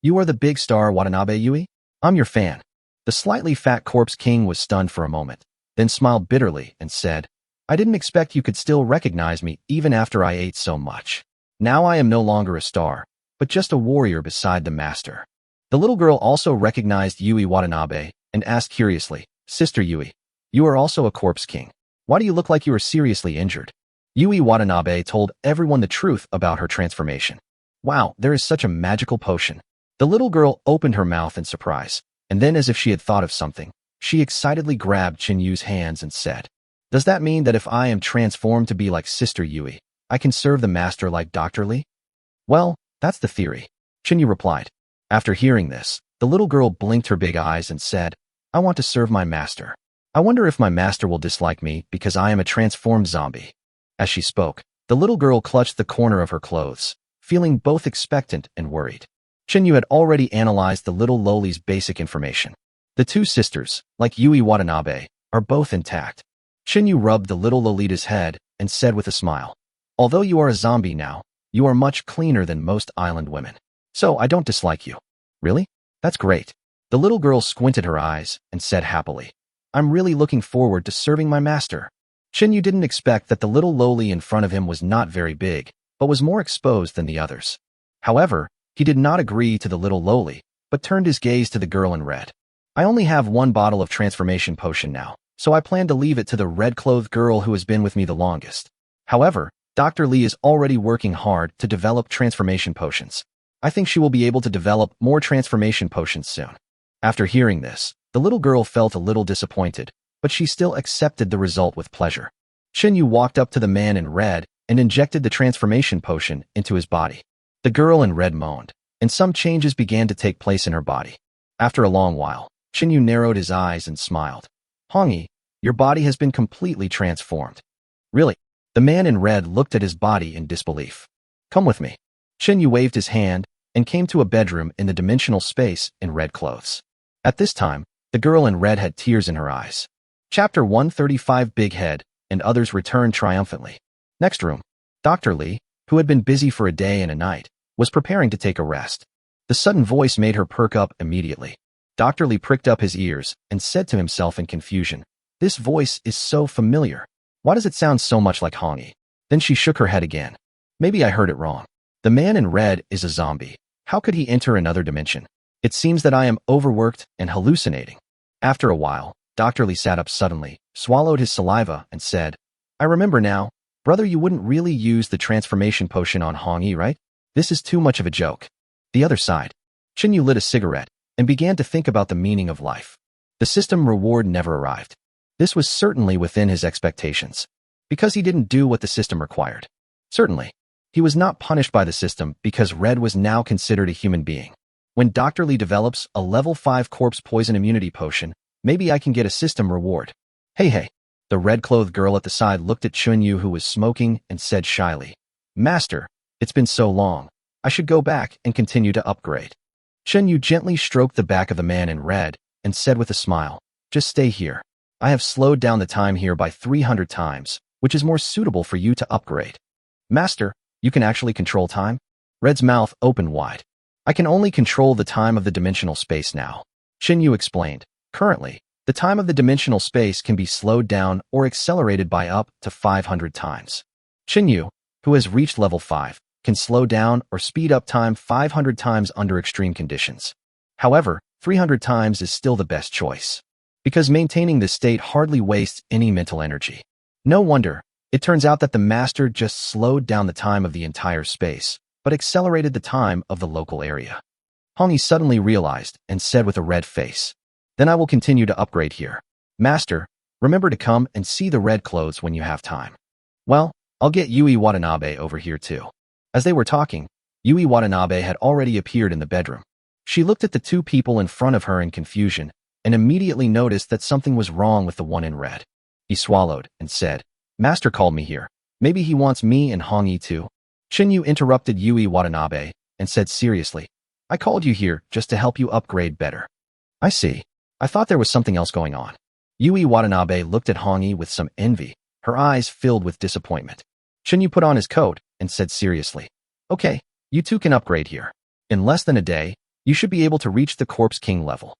You are the big star Watanabe Yui? I'm your fan. The slightly fat Corpse King was stunned for a moment. then smiled bitterly and said, I didn't expect you could still recognize me even after I ate so much. Now I am no longer a star, but just a warrior beside the master. The little girl also recognized Yui Watanabe and asked curiously, Sister Yui, you are also a corpse king. Why do you look like you are seriously injured? Yui Watanabe told everyone the truth about her transformation. Wow, there is such a magical potion. The little girl opened her mouth in surprise, and then as if she had thought of something, she excitedly grabbed Qinyu's hands and said, Does that mean that if I am transformed to be like Sister Yui, I can serve the master like Dr. Li? Well, that's the theory, Qinyu replied. After hearing this, the little girl blinked her big eyes and said, I want to serve my master. I wonder if my master will dislike me because I am a transformed zombie. As she spoke, the little girl clutched the corner of her clothes, feeling both expectant and worried. Qinyu had already analyzed the little Loli's basic information. The two sisters, like Yui Watanabe, are both intact. Qinyu rubbed the little Lolita's head and said with a smile, Although you are a zombie now, you are much cleaner than most island women. So I don't dislike you. Really? That's great. The little girl squinted her eyes and said happily, I'm really looking forward to serving my master. Qinyu didn't expect that the little Loli in front of him was not very big, but was more exposed than the others. However, he did not agree to the little Loli, but turned his gaze to the girl in red. I only have one bottle of transformation potion now, so I plan to leave it to the red-clothed girl who has been with me the longest. However, Dr. Li is already working hard to develop transformation potions. I think she will be able to develop more transformation potions soon. After hearing this, the little girl felt a little disappointed, but she still accepted the result with pleasure. Qinyu walked up to the man in red and injected the transformation potion into his body. The girl in red moaned, and some changes began to take place in her body. After a long while, Qinyu narrowed his eyes and smiled. Hongyi, your body has been completely transformed. Really? The man in red looked at his body in disbelief. Come with me. Qinyu waved his hand and came to a bedroom in the dimensional space in red clothes. At this time, the girl in red had tears in her eyes. Chapter 135 Big Head and others returned triumphantly. Next room. Dr. Li, who had been busy for a day and a night, was preparing to take a rest. The sudden voice made her perk up immediately. Dr. Li pricked up his ears and said to himself in confusion, This voice is so familiar. Why does it sound so much like Hongyi? Then she shook her head again. Maybe I heard it wrong. The man in red is a zombie. How could he enter another dimension? It seems that I am overworked and hallucinating. After a while, Dr. Li sat up suddenly, swallowed his saliva, and said, I remember now. Brother, you wouldn't really use the transformation potion on Hongyi, right? This is too much of a joke. The other side. Qinyu lit a cigarette and began to think about the meaning of life. The system reward never arrived. This was certainly within his expectations, because he didn't do what the system required. Certainly, he was not punished by the system because Red was now considered a human being. When Dr. Li develops a level 5 corpse poison immunity potion, maybe I can get a system reward. Hey. The red-clothed girl at the side looked at Qinyu, who was smoking, and said shyly, Master, it's been so long. I should go back and continue to upgrade. Qinyu gently stroked the back of the man in red and said with a smile, Just stay here. I have slowed down the time here by 300 times, which is more suitable for you to upgrade. Master, you can actually control time? Red's mouth opened wide. I can only control the time of the dimensional space now. Qinyu explained. Currently, the time of the dimensional space can be slowed down or accelerated by up to 500 times. Qinyu, who has reached level 5, can slow down or speed up time 500 times under extreme conditions. However, 300 times is still the best choice, because maintaining this state hardly wastes any mental energy. No wonder, it turns out that the master just slowed down the time of the entire space, but accelerated the time of the local area. Hongyi suddenly realized and said with a red face, Then I will continue to upgrade here. Master, remember to come and see the red clothes when you have time. Well, I'll get Yui Watanabe over here too. As they were talking, Yui Watanabe had already appeared in the bedroom. She looked at the two people in front of her in confusion and immediately noticed that something was wrong with the one in red. He swallowed and said, Master called me here. Maybe he wants me and Hongyi too. Qinyu interrupted Yui Watanabe and said seriously, I called you here just to help you upgrade better. I see. I thought there was something else going on. Yui Watanabe looked at Hongyi with some envy, her eyes filled with disappointment. Qinyu put on his coat and said seriously, Okay, you two can upgrade here. In less than a day, you should be able to reach the Corpse King level.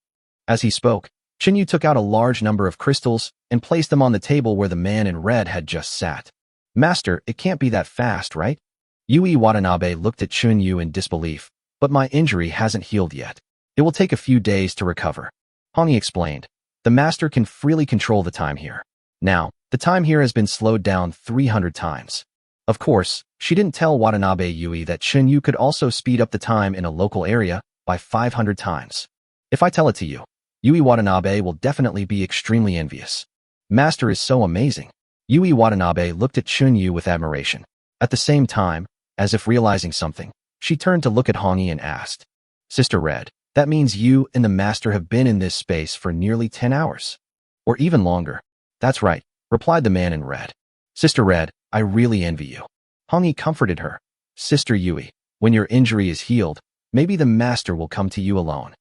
As he spoke, Chinyu took out a large number of crystals and placed them on the table where the man in red had just sat. Master, it can't be that fast, right? Yui Watanabe looked at Chinyu in disbelief, but my injury hasn't healed yet. It will take a few days to recover. Hongi explained. The master can freely control the time here. Now, the time here has been slowed down 300 times. Of course, she didn't tell Watanabe Yui that Chinyu could also speed up the time in a local area by 500 times. If I tell it to you, Yui Watanabe will definitely be extremely envious. Master is so amazing. Yui Watanabe looked at Chinyu with admiration. At the same time, as if realizing something, she turned to look at Hongi and asked, Sister Red, that means you and the master have been in this space for nearly 10 hours. Or even longer. That's right, replied the man in red. Sister Red, I really envy you. Hongi comforted her. Sister Yui, when your injury is healed, maybe the master will come to you alone.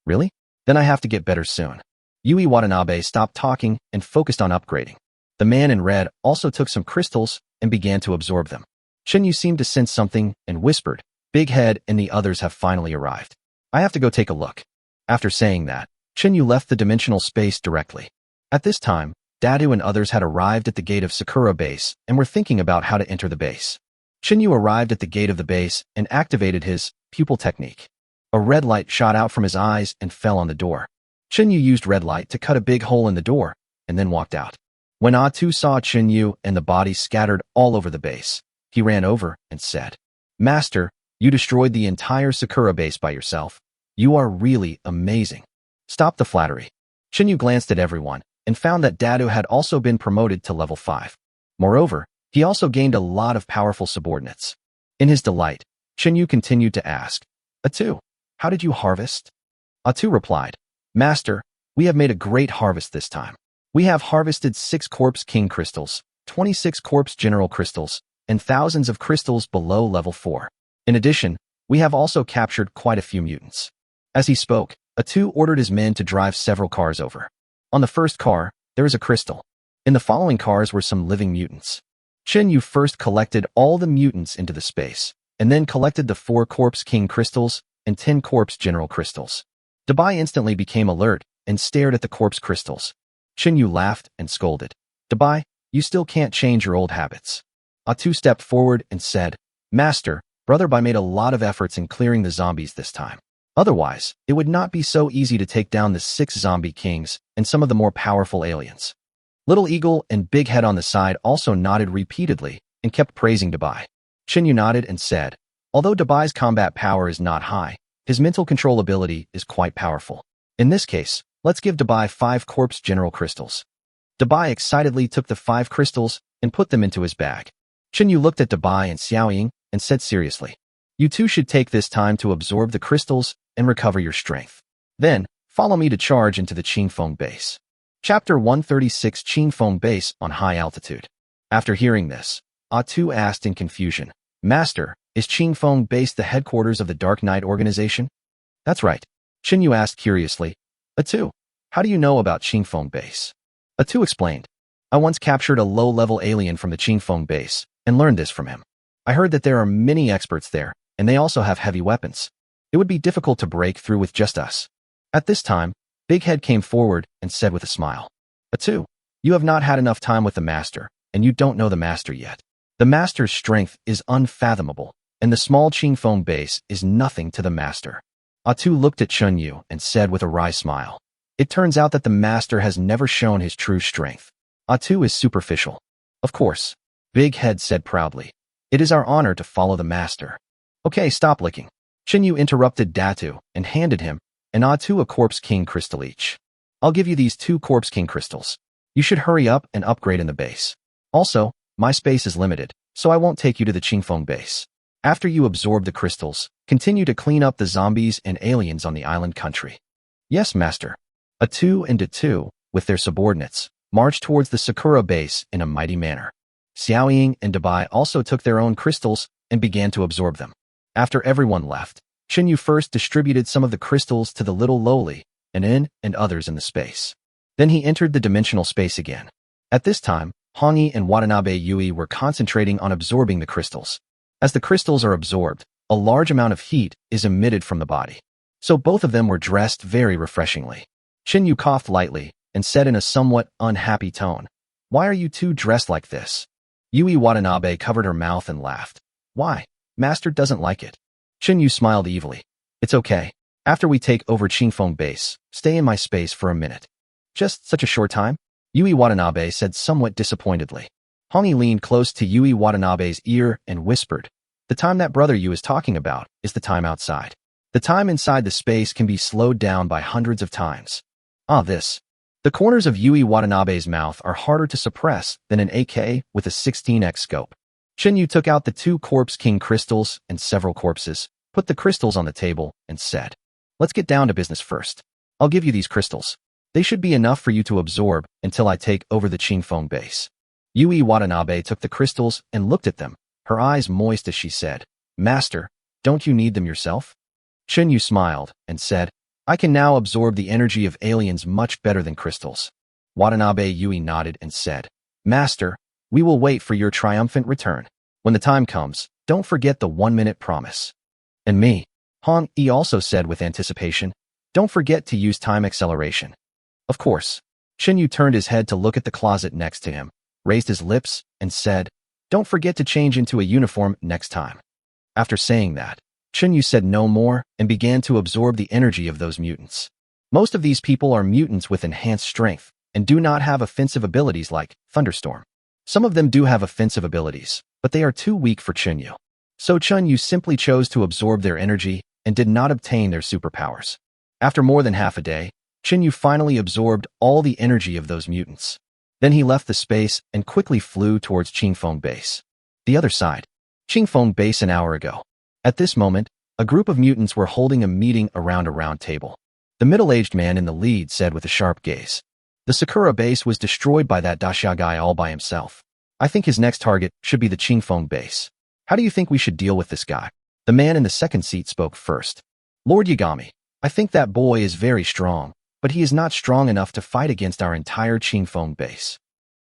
Really? Then I have to get better soon. Yui Watanabe stopped talking and focused on upgrading. The man in red also took some crystals and began to absorb them. Chinyu seemed to sense something and whispered, Big Head and the others have finally arrived. I have to go take a look. After saying that, Chinyu left the dimensional space directly. At this time, Dadu and others had arrived at the gate of Sakura Base and were thinking about how to enter the base. Chinyu arrived at the gate of the base and activated his pupil technique. A red light shot out from his eyes and fell on the door. Chinyu used red light to cut a big hole in the door and then walked out. When A2 saw Chinyu and the bodies scattered all over the base, he ran over and said, Master, you destroyed the entire Sakura base by yourself. You are really amazing. Stop the flattery. Chinyu glanced at everyone and found that Dadu had also been promoted to level 5. Moreover, he also gained a lot of powerful subordinates. In his delight, Chinyu continued to ask, Atu, how did you harvest? Atu replied, Master, we have made a great harvest this time. We have harvested 6 Corpse King crystals, 26 Corpse General crystals, and thousands of crystals below level 4. In addition, we have also captured quite a few mutants. As he spoke, Atu ordered his men to drive several cars over. On the first car, there is a crystal. In the following cars were some living mutants. Chinyu first collected all the mutants into the space, and then collected the 4 Corpse King crystals and 10 Corpse General crystals. Dabai instantly became alert and stared at the corpse crystals. Chinyu laughed and scolded. Dabai, you still can't change your old habits. Atu stepped forward and said, Master, Brother Bai made a lot of efforts in clearing the zombies this time. Otherwise, it would not be so easy to take down the 6 zombie kings and some of the more powerful aliens. Little Eagle and Big Head on the side also nodded repeatedly and kept praising Dabai. Chinyu nodded and said, although Dabai's combat power is not high, his mental control ability is quite powerful. In this case, let's give Dabai 5 Corpse General crystals. Dabai excitedly took the 5 crystals and put them into his bag. Chinyu looked at Dabai and Xiaoying and said seriously, You two should take this time to absorb the crystals and recover your strength. Then, follow me to charge into the Qingfeng base. Chapter 136 Qingfeng Base on High Altitude. After hearing this, Atu asked in confusion, Master, is Qingfeng Base the headquarters of the Dark Knight organization? That's right. Chinyu asked curiously, Atu, how do you know about Qingfeng Base? Atu explained, I once captured a low-level alien from the Qingfeng Base and learned this from him. I heard that there are many experts there, and they also have heavy weapons. It would be difficult to break through with just us. At this time, Big Head came forward and said with a smile, Atu, you have not had enough time with the Master, and you don't know the Master yet. The Master's strength is unfathomable, and the small Qingfeng base is nothing to the Master. Atu looked at Chinyu and said with a wry smile, It turns out that the Master has never shown his true strength. Atu is superficial. Of course, Big Head said proudly, It is our honor to follow the Master. Okay, stop licking. Chinyu interrupted Datu and handed him and Atu a Corpse King crystal each. I'll give you these 2 Corpse King crystals. You should hurry up and upgrade in the base. Also, my space is limited, so I won't take you to the Qingfeng base. After you absorb the crystals, continue to clean up the zombies and aliens on the island country. Yes, Master. Atu and Datu, with their subordinates, marched towards the Sakura base in a mighty manner. Xiaoying and Dabai also took their own crystals and began to absorb them. After everyone left, Chinyu first distributed some of the crystals to the little lowly, and others in the space. Then he entered the dimensional space again. At this time, Hongi and Watanabe Yui were concentrating on absorbing the crystals. As the crystals are absorbed, a large amount of heat is emitted from the body. So both of them were dressed very refreshingly. Yu coughed lightly and said in a somewhat unhappy tone, "Why are you two dressed like this?" Yui Watanabe covered her mouth and laughed. "Why? Master doesn't like it." Yu smiled evilly. "It's okay. After we take over Qingfeng Base, stay in my space for a minute." "Just such a short time?" Yui Watanabe said somewhat disappointedly. Hongi leaned close to Yui Watanabe's ear and whispered, "The time that brother you is talking about is the time outside. The time inside the space can be slowed down by hundreds of times." This. The corners of Yui Watanabe's mouth are harder to suppress than an AK with a 16x scope. Yu took out the 2 Corpse King crystals and several corpses, put the crystals on the table, and said, "Let's get down to business first. I'll give you these crystals. They should be enough for you to absorb until I take over the Qingfeng Base." Yui Watanabe took the crystals and looked at them, her eyes moist as she said, "Master, don't you need them yourself?" Yu smiled and said, "I can now absorb the energy of aliens much better than crystals." Watanabe Yui nodded and said, "Master, we will wait for your triumphant return. When the time comes, don't forget the 1-minute promise." "And me," Han Yi also said with anticipation, "don't forget to use time acceleration." "Of course." Yu turned his head to look at the closet next to him, raised his lips, and said, "Don't forget to change into a uniform next time." After saying that, Yu said no more and began to absorb the energy of those mutants. Most of these people are mutants with enhanced strength and do not have offensive abilities like Thunderstorm. Some of them do have offensive abilities, but they are too weak for Yu. So Yu simply chose to absorb their energy and did not obtain their superpowers. After more than half a day, Yu finally absorbed all the energy of those mutants. Then he left the space and quickly flew towards Qingfeng Base. The other side. Qingfeng Base an hour ago. At this moment, a group of mutants were holding a meeting around a round table. The middle-aged man in the lead said with a sharp gaze, "The Sakura Base was destroyed by that Daxia guy all by himself. I think his next target should be the Qingfeng Base. How do you think we should deal with this guy?" The man in the second seat spoke first. "Lord Yagami, I think that boy is very strong, but he is not strong enough to fight against our entire Qingfeng Base."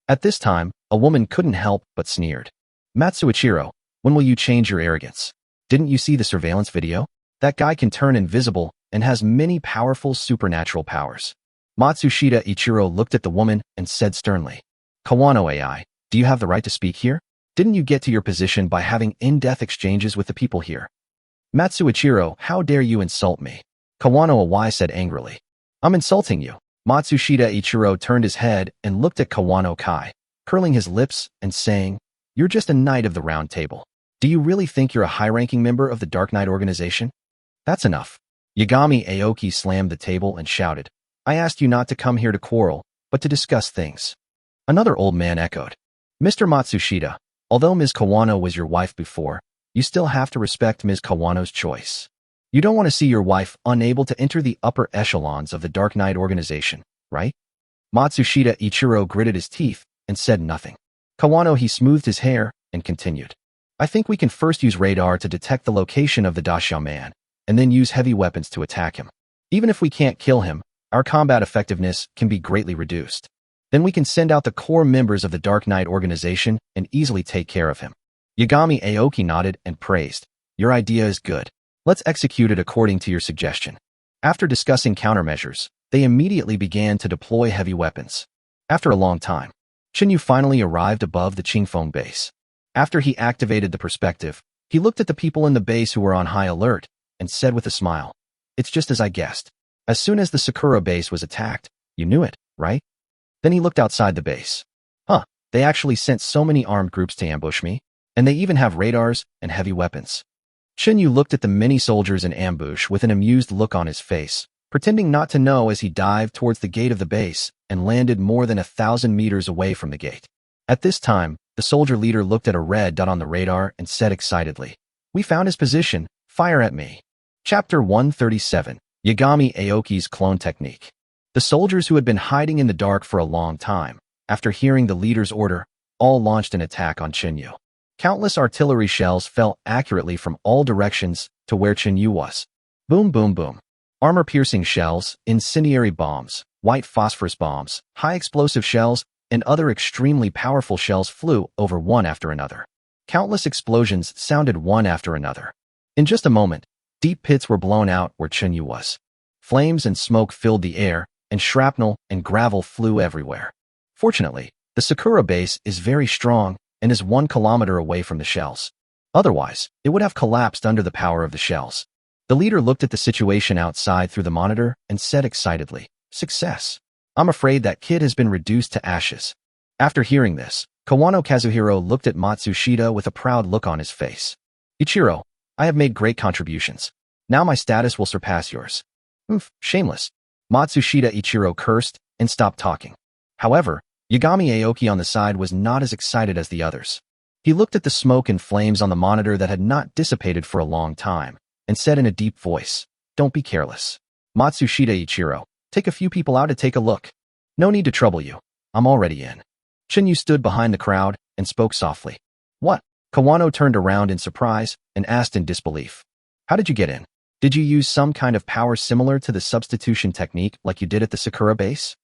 At this time, a woman couldn't help but sneered. "Matsuichiro, when will you change your arrogance? Didn't you see the surveillance video? That guy can turn invisible and has many powerful supernatural powers." Matsushita Ichiro looked at the woman and said sternly, "Kawano AI, do you have the right to speak here? Didn't you get to your position by having in-depth exchanges with the people here?" "Matsuichiro, how dare you insult me?" Kawano AI said angrily. "I'm insulting you." Matsushita Ichiro turned his head and looked at Kawano Kai, curling his lips and saying, "You're just a knight of the round table. Do you really think you're a high-ranking member of the Dark Knight organization?" "That's enough." Yagami Aoki slammed the table and shouted, "I asked you not to come here to quarrel, but to discuss things." Another old man echoed, "Mr. Matsushita, although Ms. Kawano was your wife before, you still have to respect Ms. Kawano's choice. You don't want to see your wife unable to enter the upper echelons of the Dark Knight organization, right?" Matsushita Ichiro gritted his teeth and said nothing. Kawano he smoothed his hair and continued, "I think we can first use radar to detect the location of the Daxia man, and then use heavy weapons to attack him. Even if we can't kill him, our combat effectiveness can be greatly reduced. Then we can send out the core members of the Dark Knight organization and easily take care of him." Yagami Aoki nodded and praised, "Your idea is good. Let's execute it according to your suggestion." After discussing countermeasures, they immediately began to deploy heavy weapons. After a long time, Yu finally arrived above the Qingfeng Base. After he activated the perspective, he looked at the people in the base who were on high alert and said with a smile, "It's just as I guessed. As soon as the Sakura Base was attacked, you knew it, right?" Then he looked outside the base. They actually sent so many armed groups to ambush me, and they even have radars and heavy weapons." Yu looked at the many soldiers in ambush with an amused look on his face, pretending not to know as he dived towards the gate of the base and landed more than 1,000 meters away from the gate. At this time, the soldier leader looked at a red dot on the radar and said excitedly, "We found his position. Fire at me." Chapter 137, Yagami Aoki's Clone Technique. The soldiers who had been hiding in the dark for a long time, after hearing the leader's order, all launched an attack on Yu. Countless artillery shells fell accurately from all directions to where Yu was. Boom, boom, boom. Armor-piercing shells, incendiary bombs, white phosphorus bombs, high-explosive shells, and other extremely powerful shells flew over one after another. Countless explosions sounded one after another. In just a moment, deep pits were blown out where Yu was. Flames and smoke filled the air, and shrapnel and gravel flew everywhere. Fortunately, the Sakura base is very strong and is 1 kilometer away from the shells. Otherwise, it would have collapsed under the power of the shells. The leader looked at the situation outside through the monitor and said excitedly, "Success. I'm afraid that kid has been reduced to ashes." After hearing this, Kawano Kazuhiro looked at Matsushita with a proud look on his face. "Ichiro, I have made great contributions. Now my status will surpass yours." Shameless. Matsushita Ichiro cursed and stopped talking. However, Yagami Aoki on the side was not as excited as the others. He looked at the smoke and flames on the monitor that had not dissipated for a long time, and said in a deep voice, "Don't be careless. Matsushita Ichiro, take a few people out to take a look. No need to trouble you. I'm already in." Shinyu stood behind the crowd and spoke softly. "What?" Kawano turned around in surprise and asked in disbelief. "How did you get in? Did you use some kind of power similar to the substitution technique like you did at the Sakura base?"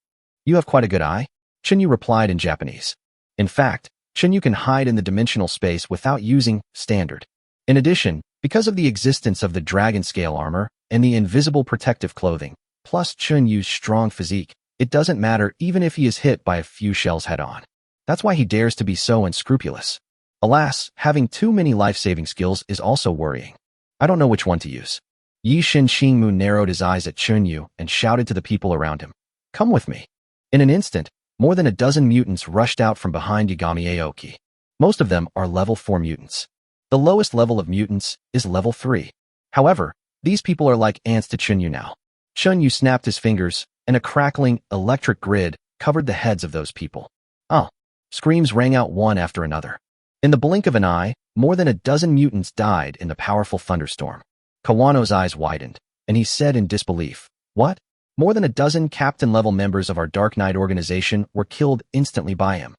"You have quite a good eye," Shinyu replied in Japanese. In fact, Shinyu can hide in the dimensional space without using standard. In addition, because of the existence of the dragon scale armor and the invisible protective clothing, plus Shinyu's strong physique, it doesn't matter even if he is hit by a few shells head-on. That's why he dares to be so unscrupulous. Alas, having too many life-saving skills is also worrying. I don't know which one to use. Yi Shin-Shingmu narrowed his eyes at Chunyu and shouted to the people around him, "Come with me." In an instant, more than a dozen mutants rushed out from behind Yagami Aoki. Most of them are level 4 mutants. The lowest level of mutants is level 3. However, these people are like ants to Chunyu now. Chunyu snapped his fingers, and a crackling, electric grid covered the heads of those people. "Oh!" Screams rang out one after another. In the blink of an eye, more than a dozen mutants died in the powerful thunderstorm. Kawano's eyes widened, and he said in disbelief, "What? More than a dozen captain-level members of our Dark Knight organization were killed instantly by him."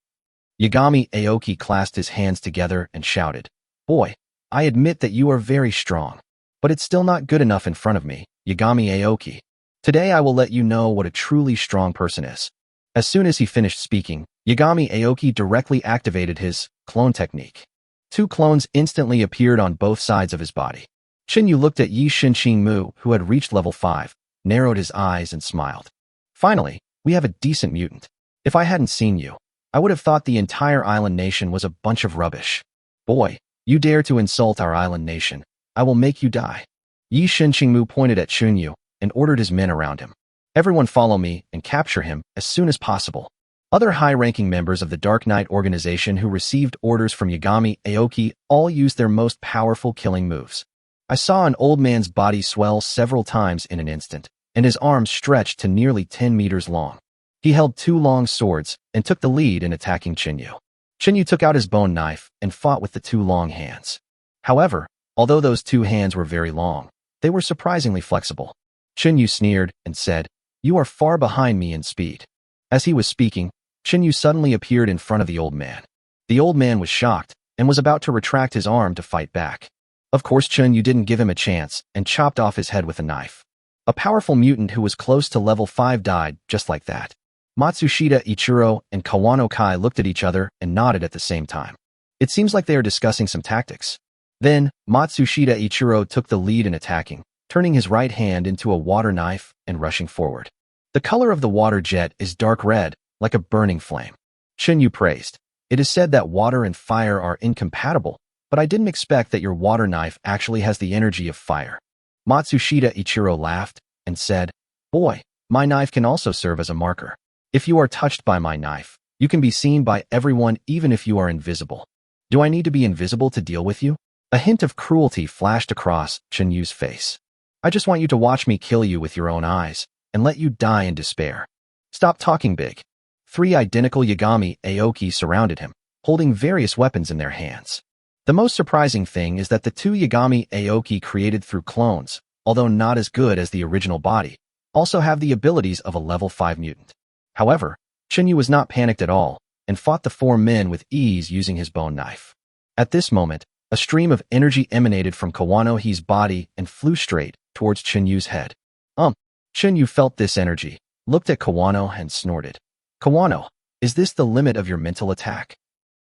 Yagami Aoki clasped his hands together and shouted, "Boy, I admit that you are very strong. But it's still not good enough in front of me, Yagami Aoki. Today I will let you know what a truly strong person is." As soon as he finished speaking, Yagami Aoki directly activated his clone technique. 2 clones instantly appeared on both sides of his body. Shinyu looked at Yi Shin-Shingmu, who had reached level 5, narrowed his eyes and smiled. "Finally, we have a decent mutant. If I hadn't seen you, I would have thought the entire island nation was a bunch of rubbish. Boy, you dare to insult our island nation. I will make you die." Yi Shin-Shingmu pointed at Chunyu and ordered his men around him. "Everyone follow me and capture him as soon as possible." Other high-ranking members of the Dark Knight organization who received orders from Yagami Aoki all used their most powerful killing moves. I saw an old man's body swell several times in an instant, and his arms stretched to nearly 10 meters long. He held 2 long swords and took the lead in attacking Chinyu. Chinyu took out his bone knife and fought with the 2 long hands. However, although those 2 hands were very long, they were surprisingly flexible. Chinyu sneered and said, "You are far behind me in speed." As he was speaking, Chinyu suddenly appeared in front of the old man. The old man was shocked and was about to retract his arm to fight back. Of course, Chinyu didn't give him a chance and chopped off his head with a knife. A powerful mutant who was close to level 5 died just like that. Matsushita Ichiro and Kawano Kai looked at each other and nodded at the same time. It seems like they are discussing some tactics. Then, Matsushita Ichiro took the lead in attacking, turning his right hand into a water knife and rushing forward. The color of the water jet is dark red, like a burning flame. Chinyu praised, "It is said that water and fire are incompatible, but I didn't expect that your water knife actually has the energy of fire." Matsushita Ichiro laughed and said, "Boy, my knife can also serve as a marker. If you are touched by my knife, you can be seen by everyone even if you are invisible. Do I need to be invisible to deal with you?" A hint of cruelty flashed across Chinyu's face. "I just want you to watch me kill you with your own eyes and let you die in despair. Stop talking big." 3 identical Yagami Aoki surrounded him, holding various weapons in their hands. The most surprising thing is that the 2 Yagami Aoki created through clones, although not as good as the original body, also have the abilities of a level 5 mutant. However, Chinyu was not panicked at all and fought the 4 men with ease using his bone knife. At this moment, a stream of energy emanated from Kawano-he's body and flew straight towards Chinyu's head. Chinyu felt this energy, looked at Kawano and snorted. "Kawano, is this the limit of your mental attack?"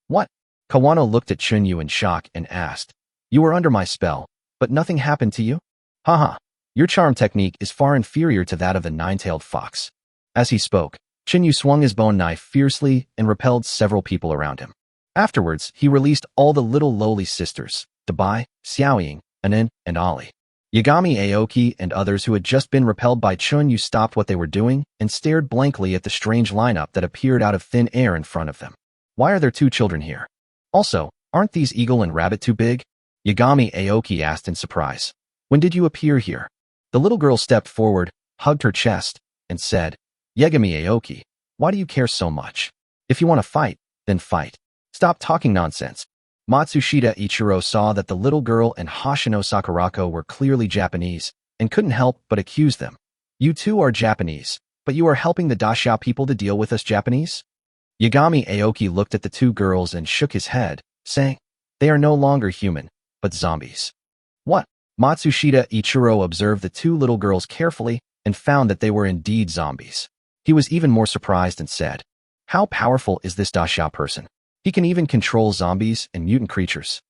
"What?" Kawano looked at Chinyu in shock and asked, "You were under my spell, but nothing happened to you? Haha, your charm technique is far inferior to that of the 9-tailed fox." As he spoke, Chinyu swung his bone knife fiercely and repelled several people around him. Afterwards, he released all the little lowly sisters, Dabai, Xiaoying, Anin, and Ali. Yagami Aoki and others who had just been repelled by Chunyu stopped what they were doing and stared blankly at the strange lineup that appeared out of thin air in front of them. Why are there two children here? Also, aren't these eagle and rabbit too big? Yagami Aoki asked in surprise. When did you appear here? The little girl stepped forward, hugged her chest, and said, Yagami Aoki, why do you care so much? If you want to fight, then fight. Stop talking nonsense. Matsushita Ichiro saw that the little girl and Hoshino Sakurako were clearly Japanese and couldn't help but accuse them. You too are Japanese, but you are helping the Daxia people to deal with us Japanese? Yagami Aoki looked at the two girls and shook his head, saying, they are no longer human, but zombies. What? Matsushita Ichiro observed the two little girls carefully and found that they were indeed zombies. He was even more surprised and said, how powerful is this Daxia person? He can even control zombies and mutant creatures.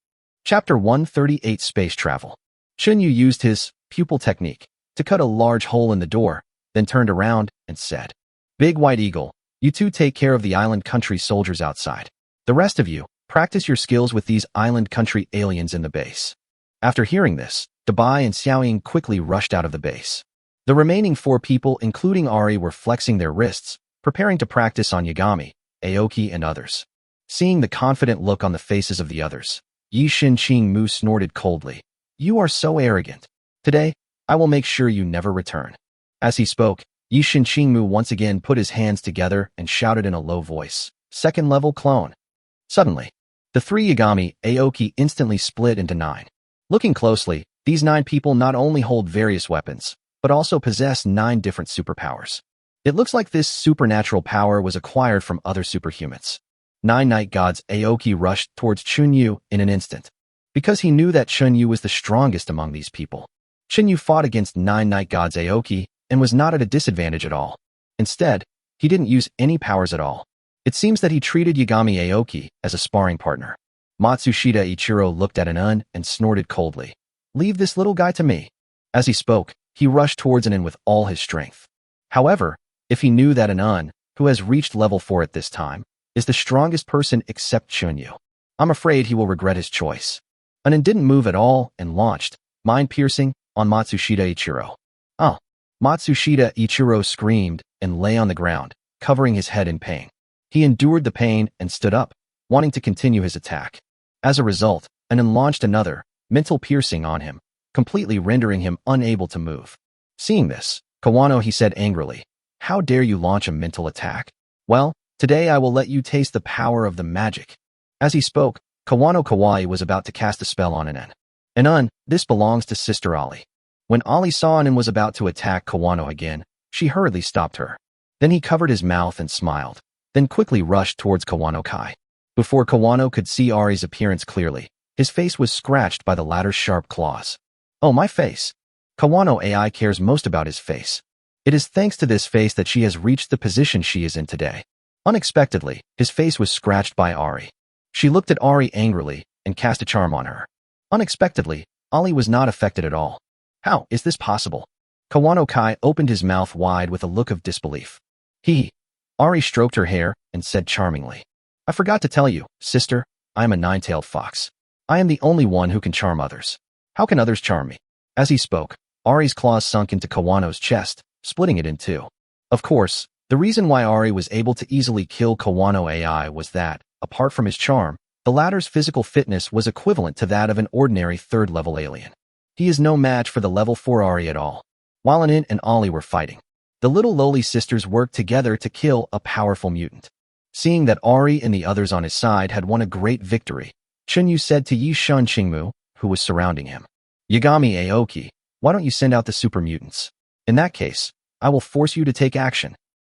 Chapter 138 Space Travel. Chunyu used his pupil technique to cut a large hole in the door, then turned around and said, Big White Eagle, you two take care of the island country soldiers outside. The rest of you, practice your skills with these island country aliens in the base. After hearing this, Dabai and Xiaoying quickly rushed out of the base. The remaining 4 people, including Ari, were flexing their wrists, preparing to practice on Yagami, Aoki, and others. Seeing the confident look on the faces of the others, Yi Shin-Ching Mu snorted coldly. You are so arrogant. Today, I will make sure you never return. As he spoke, Yi Shin-Ching Mu once again put his hands together and shouted in a low voice, second-level clone. Suddenly, the 3 Yagami Aoki instantly split into 9. Looking closely, these 9 people not only hold various weapons, but also possess 9 different superpowers. It looks like this supernatural power was acquired from other superhumans. 9 night gods Aoki rushed towards Chunyu in an instant. Because he knew that Chunyu was the strongest among these people, Chunyu fought against 9 night gods Aoki and was not at a disadvantage at all. Instead, he didn't use any powers at all. It seems that he treated Yagami Aoki as a sparring partner. Matsushita Ichiro looked at Anan and snorted coldly. Leave this little guy to me. As he spoke, he rushed towards Anan with all his strength. However, if he knew that Anan, who has reached level 4 at this time, is the strongest person except Chunyu, I'm afraid he will regret his choice. Anan didn't move at all and launched, mind-piercing, on Matsushita Ichiro. Oh! Matsushita Ichiro screamed and lay on the ground, covering his head in pain. He endured the pain and stood up, wanting to continue his attack. As a result, Anan launched another, mental piercing on him, completely rendering him unable to move. Seeing this, Kawano he said angrily, how dare you launch a mental attack? Well, today I will let you taste the power of the magic. As he spoke, Kawano Kawaii was about to cast a spell on Anan. Anan, this belongs to Sister Ali. When Ali saw Anan was about to attack Kawano again, she hurriedly stopped her. Then he covered his mouth and smiled, then quickly rushed towards Kawano Kai. Before Kawano could see Ari's appearance clearly, his face was scratched by the latter's sharp claws. Oh, my face. Kawano AI cares most about his face. It is thanks to this face that she has reached the position she is in today. Unexpectedly, his face was scratched by Ari. She looked at Ari angrily and cast a charm on her. Unexpectedly, Ali was not affected at all. How is this possible? Kawano Kai opened his mouth wide with a look of disbelief. Ari stroked her hair and said charmingly, I forgot to tell you, sister, I am a 9-tailed fox. I am the only one who can charm others. How can others charm me? As he spoke, Ari's claws sunk into Kawano's chest, splitting it in two. Of course, the reason why Ari was able to easily kill Kawano AI was that, apart from his charm, the latter's physical fitness was equivalent to that of an ordinary 3rd-level alien. He is no match for the level 4 Ari at all. While Anin and Ali were fighting, the little lowly sisters worked together to kill a powerful mutant. Seeing that Ari and the others on his side had won a great victory, Chunyu said to Yi Shun-Chingmu, who was surrounding him, Yagami Aoki, why don't you send out the super mutants? In that case, I will force you to take action.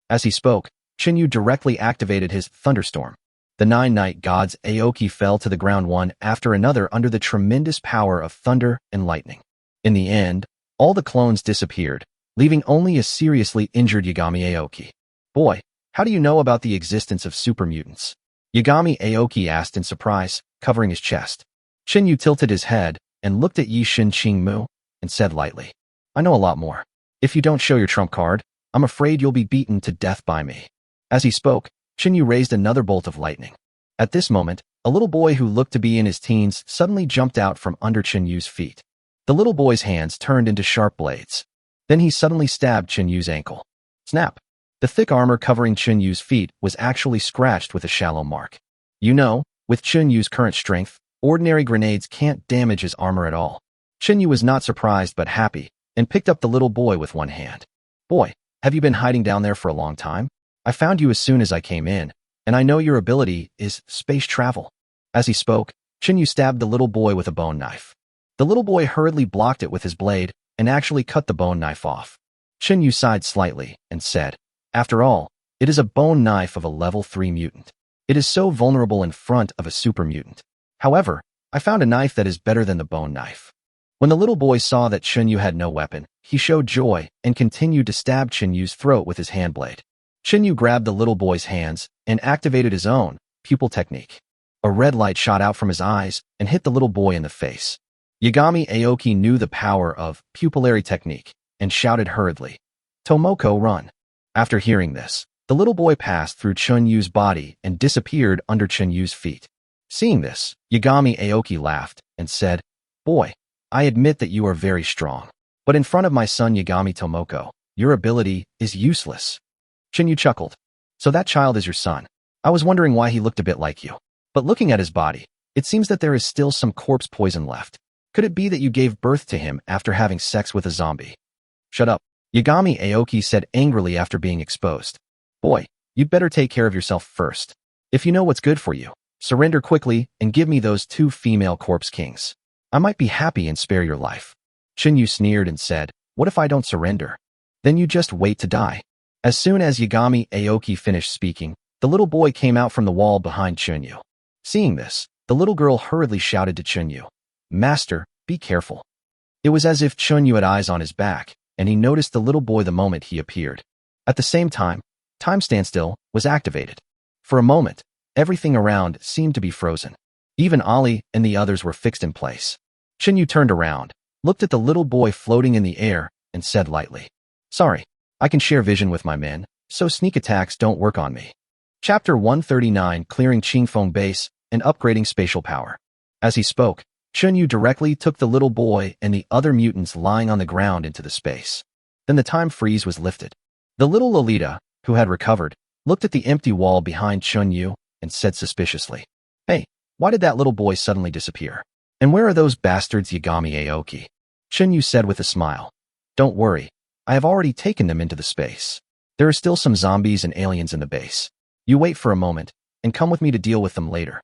As he spoke, Chunyu directly activated his thunderstorm. The 9 night gods Aoki fell to the ground one after another under the tremendous power of thunder and lightning. In the end, all the clones disappeared, leaving only a seriously injured Yagami Aoki. Boy, how do you know about the existence of super mutants? Yagami Aoki asked in surprise, covering his chest. Chunyu tilted his head and looked at Yi Shin-Ching Mu and said lightly, I know a lot more. If you don't show your trump card, I'm afraid you'll be beaten to death by me." As he spoke, Chinyu raised another bolt of lightning. At this moment, a little boy who looked to be in his teens suddenly jumped out from under Chinyu's feet. The little boy's hands turned into sharp blades. Then he suddenly stabbed Chinyu's ankle. Snap! The thick armor covering Chinyu's feet was actually scratched with a shallow mark. You know, with Chinyu's current strength, ordinary grenades can't damage his armor at all. Chinyu was not surprised but happy, and picked up the little boy with one hand. "Boy, have you been hiding down there for a long time? I found you as soon as I came in, and I know your ability is space travel." As he spoke, Chinyu stabbed the little boy with a bone knife. The little boy hurriedly blocked it with his blade and actually cut the bone knife off. Chinyu sighed slightly and said, "After all, it is a bone knife of a level 3 mutant. It is so vulnerable in front of a super mutant. However, I found a knife that is better than the bone knife." When the little boy saw that Chinyu had no weapon, he showed joy and continued to stab Chinyu's throat with his hand blade. Chinyu grabbed the little boy's hands and activated his own pupil technique. A red light shot out from his eyes and hit the little boy in the face. Yagami Aoki knew the power of pupillary technique and shouted hurriedly, "Tomoko, run!" After hearing this, the little boy passed through Chinyu's body and disappeared under Chinyu's feet. Seeing this, Yagami Aoki laughed and said, "Boy, I admit that you are very strong. But in front of my son Yagami Tomoko, your ability is useless." Chinyu chuckled. "So that child is your son. I was wondering why he looked a bit like you. But looking at his body, it seems that there is still some corpse poison left. Could it be that you gave birth to him after having sex with a zombie?" "Shut up," Yagami Aoki said angrily after being exposed. "Boy, you'd better take care of yourself first. If you know what's good for you, surrender quickly and give me those 2 female corpse kings. I might be happy and spare your life." Chinyu sneered and said, "What if I don't surrender? Then you just wait to die." As soon as Yagami Aoki finished speaking, the little boy came out from the wall behind Chinyu. Seeing this, the little girl hurriedly shouted to Chinyu, "Master, be careful." It was as if Chinyu had eyes on his back, and he noticed the little boy the moment he appeared. At the same time standstill was activated. For a moment, everything around seemed to be frozen. Even Ali and the others were fixed in place. Chinyu turned around, looked at the little boy floating in the air, and said lightly, "Sorry, I can share vision with my men, so sneak attacks don't work on me." Chapter 139, Clearing Qingfeng Base and Upgrading Spatial Power. As he spoke, Chinyu directly took the little boy and the other mutants lying on the ground into the space. Then the time freeze was lifted. The little Lolita, who had recovered, looked at the empty wall behind Chinyu and said suspiciously, "Hey, why did that little boy suddenly disappear? And where are those bastards Yagami Aoki?" Chinyu said with a smile, "Don't worry, I have already taken them into the space. There are still some zombies and aliens in the base. You wait for a moment, and come with me to deal with them later."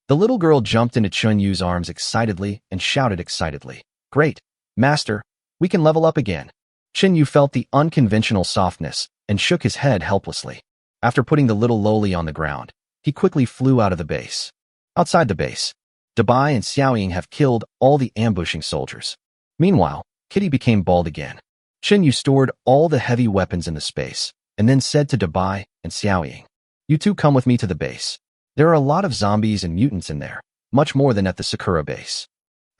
The little girl jumped into Chinyu's arms excitedly and shouted excitedly, "Great, Master, we can level up again." Chinyu felt the unconventional softness and shook his head helplessly. After putting the little loli on the ground, he quickly flew out of the base. Outside the base, Dabai and Xiaoying have killed all the ambushing soldiers. Meanwhile, Kitty became bald again. Chinyu stored all the heavy weapons in the space, and then said to Dabai and Xiaoying, "You two come with me to the base. There are a lot of zombies and mutants in there, much more than at the Sakura base."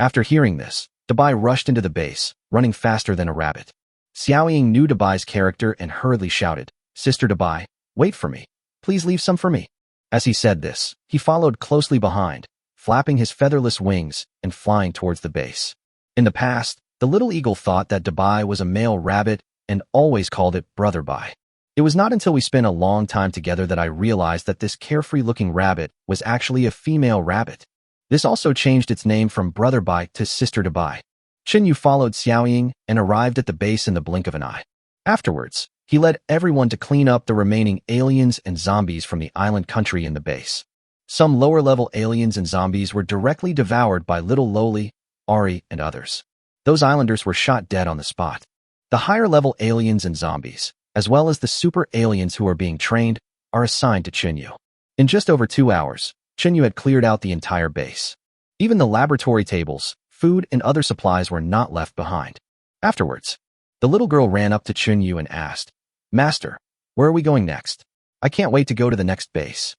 After hearing this, Dabai rushed into the base, running faster than a rabbit. Xiaoying knew Dabai's character and hurriedly shouted, "Sister Dabai, wait for me. Please leave some for me." As he said this, he followed closely behind, flapping his featherless wings and flying towards the base. In the past, the little eagle thought that Dabai was a male rabbit and always called it Brother Bai. It was not until we spent a long time together that I realized that this carefree-looking rabbit was actually a female rabbit. This also changed its name from Brother Bai to Sister Dabai. Chinyu followed Xiaoying and arrived at the base in the blink of an eye. Afterwards, he led everyone to clean up the remaining aliens and zombies from the island country in the base. Some lower-level aliens and zombies were directly devoured by little Loli, Ari, and others. Those islanders were shot dead on the spot. The higher-level aliens and zombies, as well as the super aliens who are being trained, are assigned to Chinyu. In just over 2 hours, Chinyu had cleared out the entire base. Even the laboratory tables, food, and other supplies were not left behind. Afterwards, the little girl ran up to Chinyu and asked, "Master, where are we going next? I can't wait to go to the next base."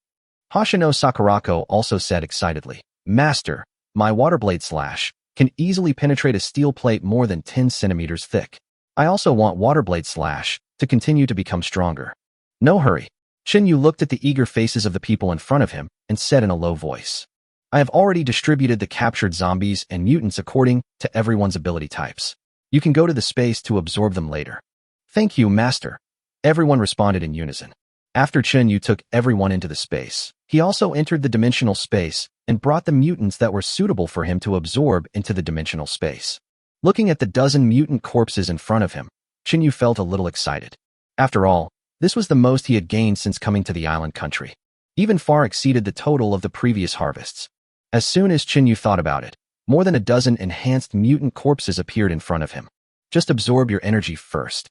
Hoshino Sakurako also said excitedly, "Master, my water blade slash can easily penetrate a steel plate more than 10 centimeters thick. I also want water blade slash to continue to become stronger. No hurry. Yu looked at the eager faces of the people in front of him and said in a low voice, I have already distributed the captured zombies and mutants according to everyone's ability types. You can go to the space to absorb them later. Thank you, Master. Everyone responded in unison. After Yu took everyone into the space, he also entered the dimensional space and brought the mutants that were suitable for him to absorb into the dimensional space. Looking at the dozen mutant corpses in front of him, Yu felt a little excited. After all, this was the most he had gained since coming to the island country, even far exceeded the total of the previous harvests. As soon as Yu thought about it, more than a dozen enhanced mutant corpses appeared in front of him. Just absorb your energy first.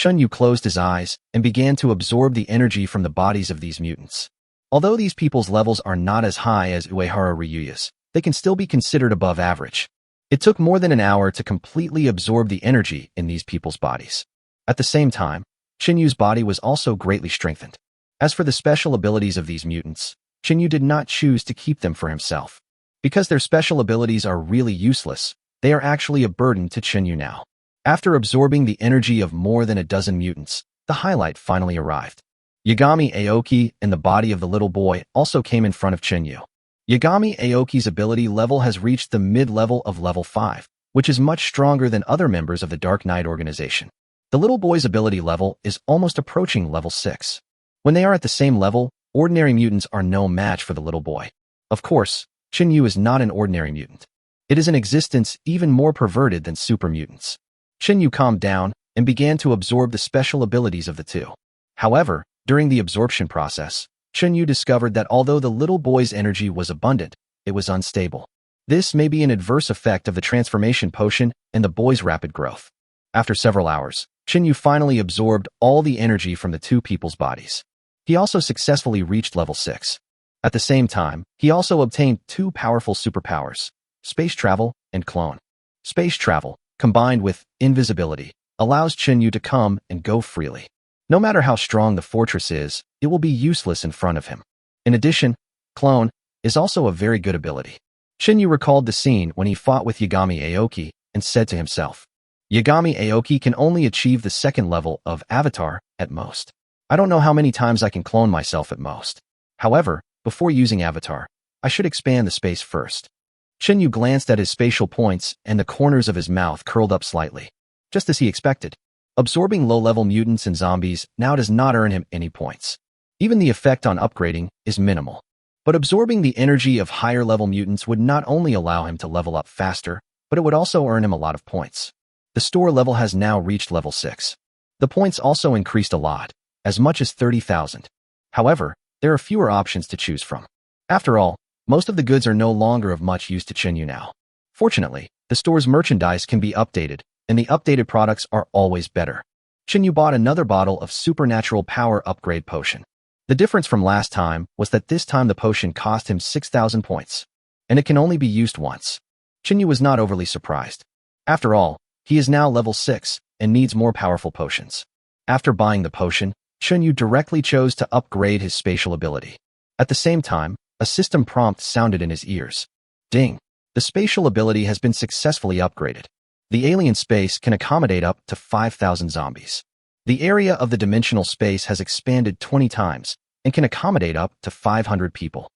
Yu closed his eyes and began to absorb the energy from the bodies of these mutants. Although these people's levels are not as high as Uehara Ryuya's, they can still be considered above average. It took more than an hour to completely absorb the energy in these people's bodies. At the same time, Yu's body was also greatly strengthened. As for the special abilities of these mutants, Yu did not choose to keep them for himself. Because their special abilities are really useless, they are actually a burden to Yu now. After absorbing the energy of more than a dozen mutants, the highlight finally arrived. Yagami Aoki and the body of the little boy also came in front of Yu. Yagami Aoki's ability level has reached the mid-level of level 5, which is much stronger than other members of the Dark Knight organization. The little boy's ability level is almost approaching level 6. When they are at the same level, ordinary mutants are no match for the little boy. Of course, Yu is not an ordinary mutant. It is an existence even more perverted than super mutants. Yu calmed down and began to absorb the special abilities of the two. However, during the absorption process, Yu discovered that although the little boy's energy was abundant, it was unstable. This may be an adverse effect of the transformation potion and the boy's rapid growth. After several hours, Yu finally absorbed all the energy from the two people's bodies. He also successfully reached level 6. At the same time, he also obtained two powerful superpowers, space travel and clone. Space travel, combined with invisibility, allows Yu to come and go freely. No matter how strong the fortress is, it will be useless in front of him. In addition, clone is also a very good ability. Yu recalled the scene when he fought with Yagami Aoki and said to himself, Yagami Aoki can only achieve the second level of Avatar at most. I don't know how many times I can clone myself at most. However, before using Avatar, I should expand the space first. Yu glanced at his spatial points and the corners of his mouth curled up slightly. Just as he expected, absorbing low-level mutants and zombies now does not earn him any points. Even the effect on upgrading is minimal. But absorbing the energy of higher-level mutants would not only allow him to level up faster, but it would also earn him a lot of points. The store level has now reached level 6. The points also increased a lot, as much as 30,000. However, there are fewer options to choose from. After all, most of the goods are no longer of much use to Yu now. Fortunately, the store's merchandise can be updated, and the updated products are always better. Yu bought another bottle of supernatural power upgrade potion. The difference from last time was that this time the potion cost him 6,000 points, and it can only be used once. Yu was not overly surprised. After all, he is now level 6 and needs more powerful potions. After buying the potion, Yu directly chose to upgrade his spatial ability. At the same time, a system prompt sounded in his ears. Ding! The spatial ability has been successfully upgraded. The alien space can accommodate up to 5,000 zombies. The area of the dimensional space has expanded 20 times and can accommodate up to 500 people.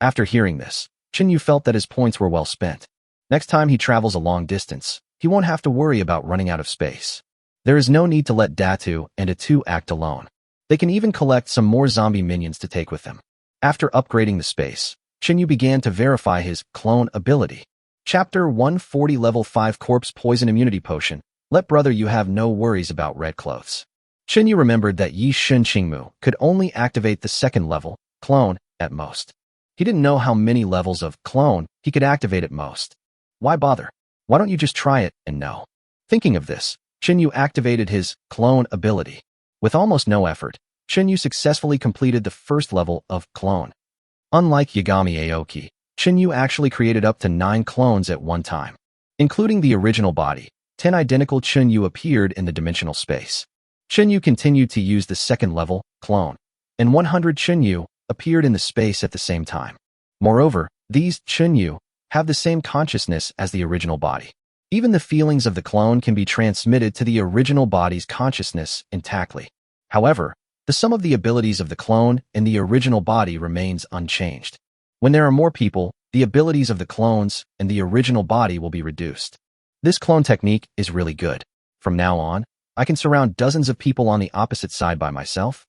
After hearing this, Yu felt that his points were well spent. Next time he travels a long distance, he won't have to worry about running out of space. There is no need to let Datu and Atu act alone. They can even collect some more zombie minions to take with them. After upgrading the space, Yu began to verify his clone ability. Chapter 140 Level 5 Corpse Poison Immunity Potion. Let brother you have no worries about red clothes. Yu remembered that Yi Shen Qingmu could only activate the second level, clone, at most. He didn't know how many levels of clone he could activate at most. Why bother? Why don't you just try it and know? Thinking of this, Yu activated his clone ability. With almost no effort, Yu successfully completed the first level of clone. Unlike Yagami Aoki, Yu actually created up to 9 clones at one time. Including the original body, 10 identical Yu appeared in the dimensional space. Yu continued to use the second level, clone, and 100 Yu appeared in the space at the same time. Moreover, these Yu have the same consciousness as the original body. Even the feelings of the clone can be transmitted to the original body's consciousness intactly. However, the sum of the abilities of the clone and the original body remains unchanged. When there are more people, the abilities of the clones and the original body will be reduced. This clone technique is really good. From now on, I can surround dozens of people on the opposite side by myself.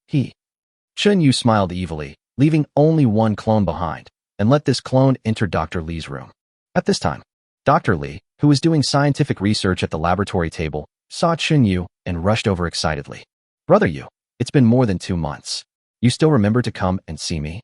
Chun Yu smiled evilly, leaving only one clone behind, and let this clone enter Dr. Li's room. At this time, Dr. Li, who was doing scientific research at the laboratory table, saw Chun Yu and rushed over excitedly. Brother Yu, it's been more than 2 months. You still remember to come and see me?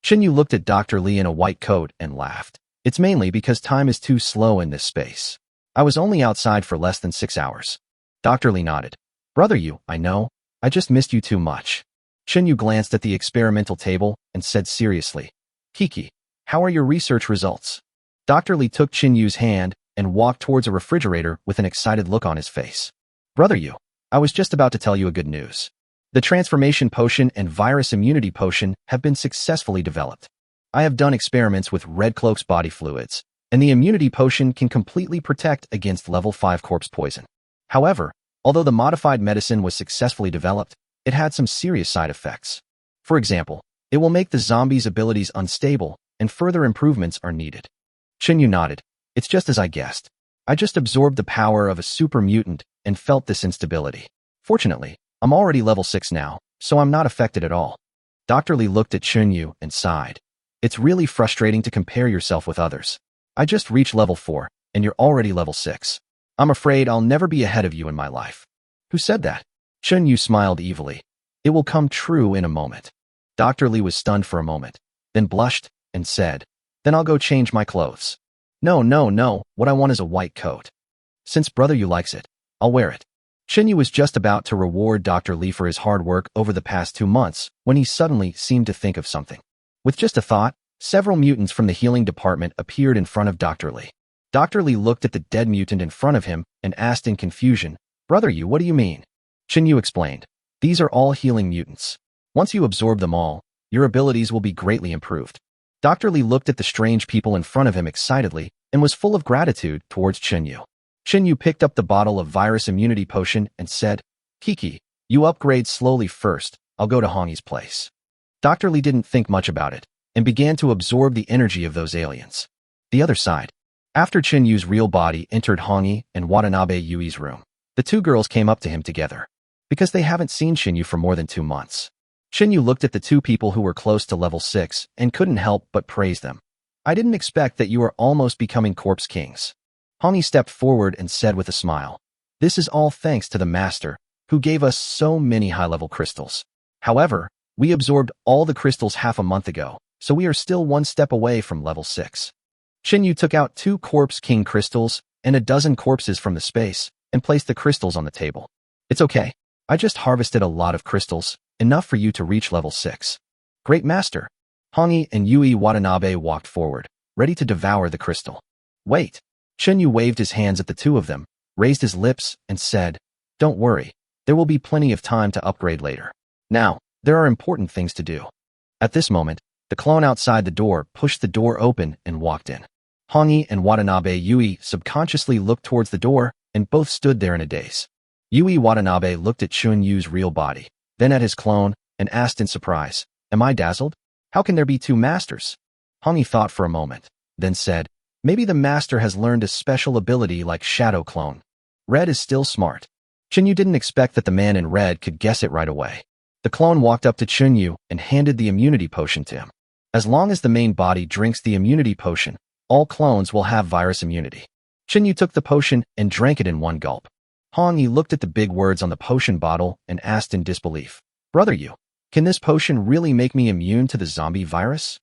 Chun Yu looked at Dr. Li in a white coat and laughed. It's mainly because time is too slow in this space. I was only outside for less than 6 hours. Dr. Li nodded. Brother Yu, I know. I just missed you too much. Chun Yu glanced at the experimental table and said seriously, Kiki, how are your research results? Dr. Li took Chun Yu's hand and walked towards a refrigerator with an excited look on his face. Brother Yu, I was just about to tell you a good news. The transformation potion and virus immunity potion have been successfully developed. I have done experiments with Red Cloak's body fluids, and the immunity potion can completely protect against level 5 corpse poison. However, although the modified medicine was successfully developed, it had some serious side effects. For example, it will make the zombie's abilities unstable, and further improvements are needed. Chun Yu nodded. It's just as I guessed. I just absorbed the power of a super mutant and felt this instability. Fortunately, I'm already level 6 now, so I'm not affected at all. Dr. Li looked at Chun Yu and sighed. It's really frustrating to compare yourself with others. I just reached level 4, and you're already level 6. I'm afraid I'll never be ahead of you in my life. Who said that? Chun Yu smiled evilly. It will come true in a moment. Dr. Li was stunned for a moment, then blushed and said, Then I'll go change my clothes. No, what I want is a white coat. Since Brother Yu likes it, I'll wear it. Chun Yu was just about to reward Dr. Li for his hard work over the past 2 months when he suddenly seemed to think of something. With just a thought, several mutants from the healing department appeared in front of Dr. Li. Dr. Li looked at the dead mutant in front of him and asked in confusion, Brother Yu, what do you mean? Chun Yu explained, These are all healing mutants. Once you absorb them all, your abilities will be greatly improved. Dr. Li looked at the strange people in front of him excitedly and was full of gratitude towards Chun Yu. Chun Yu picked up the bottle of virus immunity potion and said, Kiki, you upgrade slowly first. I'll go to Hongi's place. Dr. Li didn't think much about it and began to absorb the energy of those aliens. The other side. After Chun Yu's real body entered Hongi and Watanabe Yui's room, the 2 girls came up to him together. Because they haven't seen Chun Yu for more than 2 months. Chun Yu looked at the 2 people who were close to level 6 and couldn't help but praise them. I didn't expect that you are almost becoming corpse kings. Hongi stepped forward and said with a smile, This is all thanks to the master, who gave us so many high-level crystals. However, we absorbed all the crystals half a month ago, so we are still 1 step away from level 6. Chun Yu took out 2 corpse king crystals and a dozen corpses from the space and placed the crystals on the table. It's okay. I just harvested a lot of crystals, enough for you to reach level 6. Great master. Hongi and Yui Watanabe walked forward, ready to devour the crystal. Wait. Chun Yu waved his hands at the 2 of them, raised his lips, and said, Don't worry. There will be plenty of time to upgrade later. Now, there are important things to do. At this moment, the clone outside the door pushed the door open and walked in. Hongi and Watanabe Yui subconsciously looked towards the door and both stood there in a daze. Yui Watanabe looked at Chun Yu's real body, then at his clone, and asked in surprise, Am I dazzled? How can there be 2 masters? Hongi thought for a moment, then said, Maybe the master has learned a special ability like Shadow Clone. Red is still smart. Chun Yu didn't expect that the man in red could guess it right away. The clone walked up to Chun Yu and handed the immunity potion to him. As long as the main body drinks the immunity potion, all clones will have virus immunity. Chun Yu took the potion and drank it in 1 gulp. Hongi looked at the big words on the potion bottle and asked in disbelief, Brother Yu, can this potion really make me immune to the zombie virus?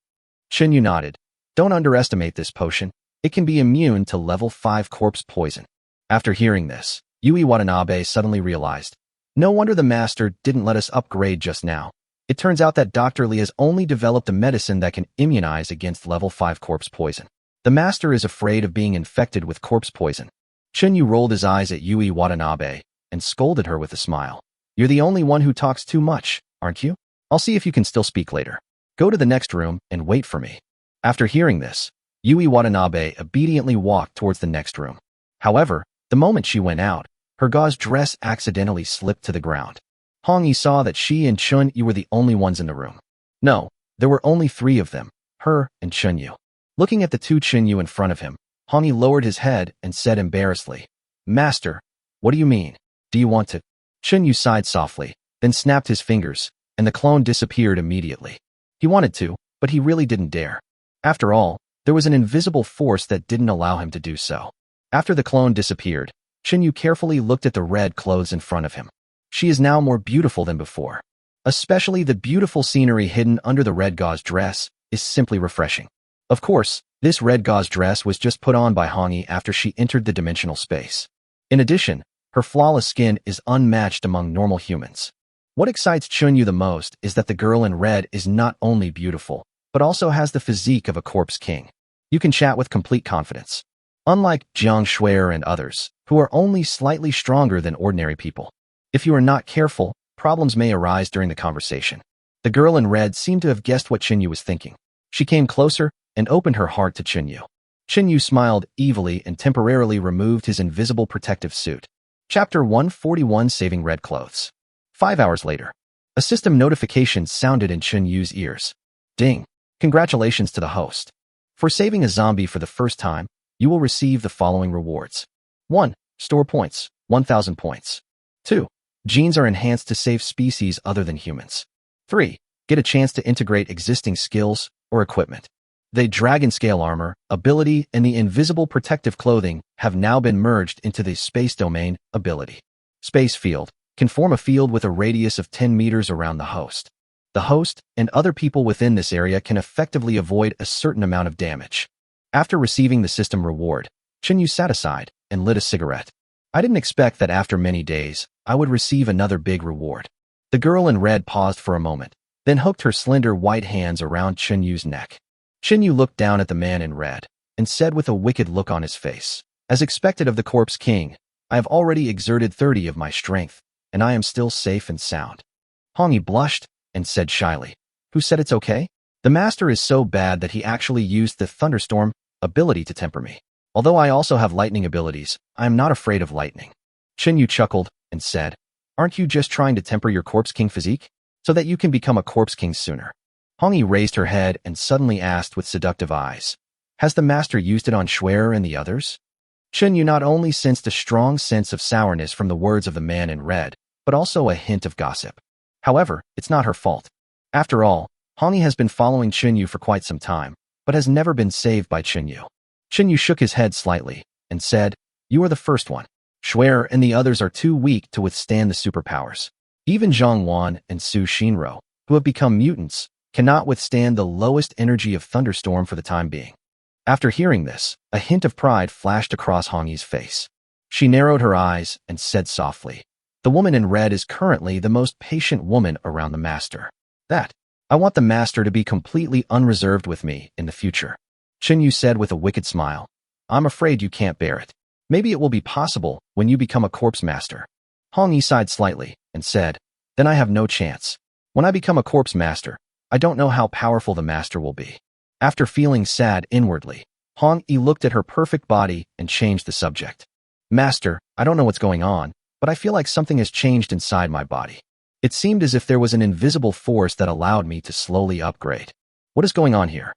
Chun Yu nodded. Don't underestimate this potion. It can be immune to level 5 corpse poison. After hearing this, Yui Watanabe suddenly realized, no wonder the master didn't let us upgrade just now. It turns out that Dr. Li has only developed a medicine that can immunize against level 5 corpse poison. The master is afraid of being infected with corpse poison. Chun Yu rolled his eyes at Yui Watanabe and scolded her with a smile. You're the only one who talks too much, aren't you? I'll see if you can still speak later. Go to the next room and wait for me. After hearing this, Yui Watanabe obediently walked towards the next room. However, the moment she went out, her gauze dress accidentally slipped to the ground. Hong Yi saw that she and Chun Yu were the only ones in the room. No, there were only 3 of them, her and Chun Yu. Looking at the 2 Chun Yu in front of him, Hong Yi lowered his head and said embarrassedly, "Master, what do you mean? Do you want to?" Chun Yu sighed softly, then snapped his fingers, and the clone disappeared immediately. He wanted to, but he really didn't dare. After all, there was an invisible force that didn't allow him to do so. After the clone disappeared, Chun Yu carefully looked at the red clothes in front of him. She is now more beautiful than before. Especially the beautiful scenery hidden under the red gauze dress is simply refreshing. Of course, this red gauze dress was just put on by Hong Yi after she entered the dimensional space. In addition, her flawless skin is unmatched among normal humans. What excites Chun Yu the most is that the girl in red is not only beautiful, but also has the physique of a corpse king. You can chat with complete confidence. Unlike Jiang Shuer and others, who are only slightly stronger than ordinary people. If you are not careful, problems may arise during the conversation. The girl in red seemed to have guessed what Chun Yu was thinking. She came closer and opened her heart to Chun Yu. Chun Yu smiled evilly and temporarily removed his invisible protective suit. Chapter 141, Saving Red Clothes. 5 hours later, a system notification sounded in Chun Yu's ears. Ding! Congratulations to the host. For saving a zombie for the first time, you will receive the following rewards. 1. Store points, 1,000 points. 2. Genes are enhanced to save species other than humans. 3. Get a chance to integrate existing skills or equipment. The dragon scale armor, ability, and the invisible protective clothing have now been merged into the space domain ability. Space field can form a field with a radius of 10 meters around the host. The host and other people within this area can effectively avoid a certain amount of damage. After receiving the system reward, Chun Yu sat aside and lit a cigarette. I didn't expect that after many days, I would receive another big reward. The girl in red paused for a moment, then hooked her slender white hands around Chun Yu's neck. Chun Yu looked down at the man in red and said with a wicked look on his face, "As expected of the corpse king, I have already exerted 30 of my strength, and I am still safe and sound." Hong Yi blushed and said shyly, "Who said it's okay? The master is so bad that he actually used the thunderstorm ability to temper me. Although I also have lightning abilities, I am not afraid of lightning." Chun Yu chuckled and said, "Aren't you just trying to temper your corpse king physique, so that you can become a corpse king sooner?" Hong Yi raised her head and suddenly asked with seductive eyes, "Has the master used it on Shuer and the others?" Chun Yu not only sensed a strong sense of sourness from the words of the man in red, but also a hint of gossip. However, it's not her fault. After all, Hong Yi has been following Chun Yu for quite some time, but has never been saved by Chun Yu. Chun Yu shook his head slightly and said, "You are the first one. Shuer and the others are too weak to withstand the superpowers. Even Zhang Wan and Su Shinro, who have become mutants, cannot withstand the lowest energy of thunderstorm for the time being." After hearing this, a hint of pride flashed across Hong Yi's face. She narrowed her eyes and said softly, "The woman in red is currently the most patient woman around the master. I want the master to be completely unreserved with me in the future." Chun Yu said with a wicked smile, "I'm afraid you can't bear it. Maybe it will be possible when you become a corpse master." Hong Yi sighed slightly and said, "Then I have no chance. When I become a corpse master, I don't know how powerful the master will be." After feeling sad inwardly, Hong Yi looked at her perfect body and changed the subject. "Master, I don't know what's going on, but I feel like something has changed inside my body. It seemed as if there was an invisible force that allowed me to slowly upgrade. What is going on here?"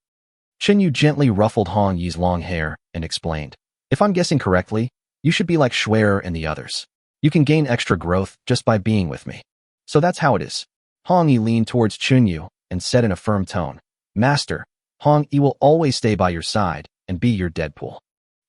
Chun Yu gently ruffled Hong Yi's long hair and explained, "If I'm guessing correctly, you should be like Shuer and the others. You can gain extra growth just by being with me. So that's how it is." Hong Yi leaned towards Chun Yu and said in a firm tone, "Master, Hong Yi will always stay by your side and be your Deadpool."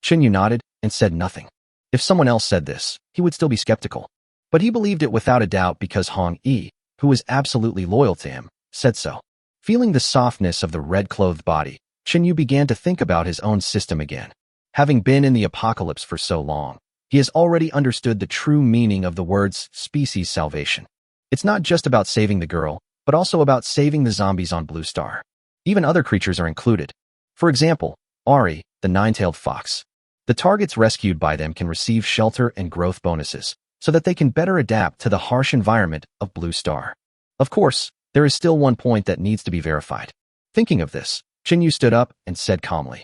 Chun Yu nodded and said nothing. If someone else said this, he would still be skeptical. But he believed it without a doubt because Hong Yi, who was absolutely loyal to him, said so. Feeling the softness of the red-clothed body, Chun Yu began to think about his own system again. Having been in the apocalypse for so long, he has already understood the true meaning of the words species salvation. It's not just about saving the girl, but also about saving the zombies on Blue Star. Even other creatures are included. For example, Ari, the nine-tailed fox. The targets rescued by them can receive shelter and growth bonuses, so that they can better adapt to the harsh environment of Blue Star. Of course, there is still one point that needs to be verified. Thinking of this, Chun Yu stood up and said calmly,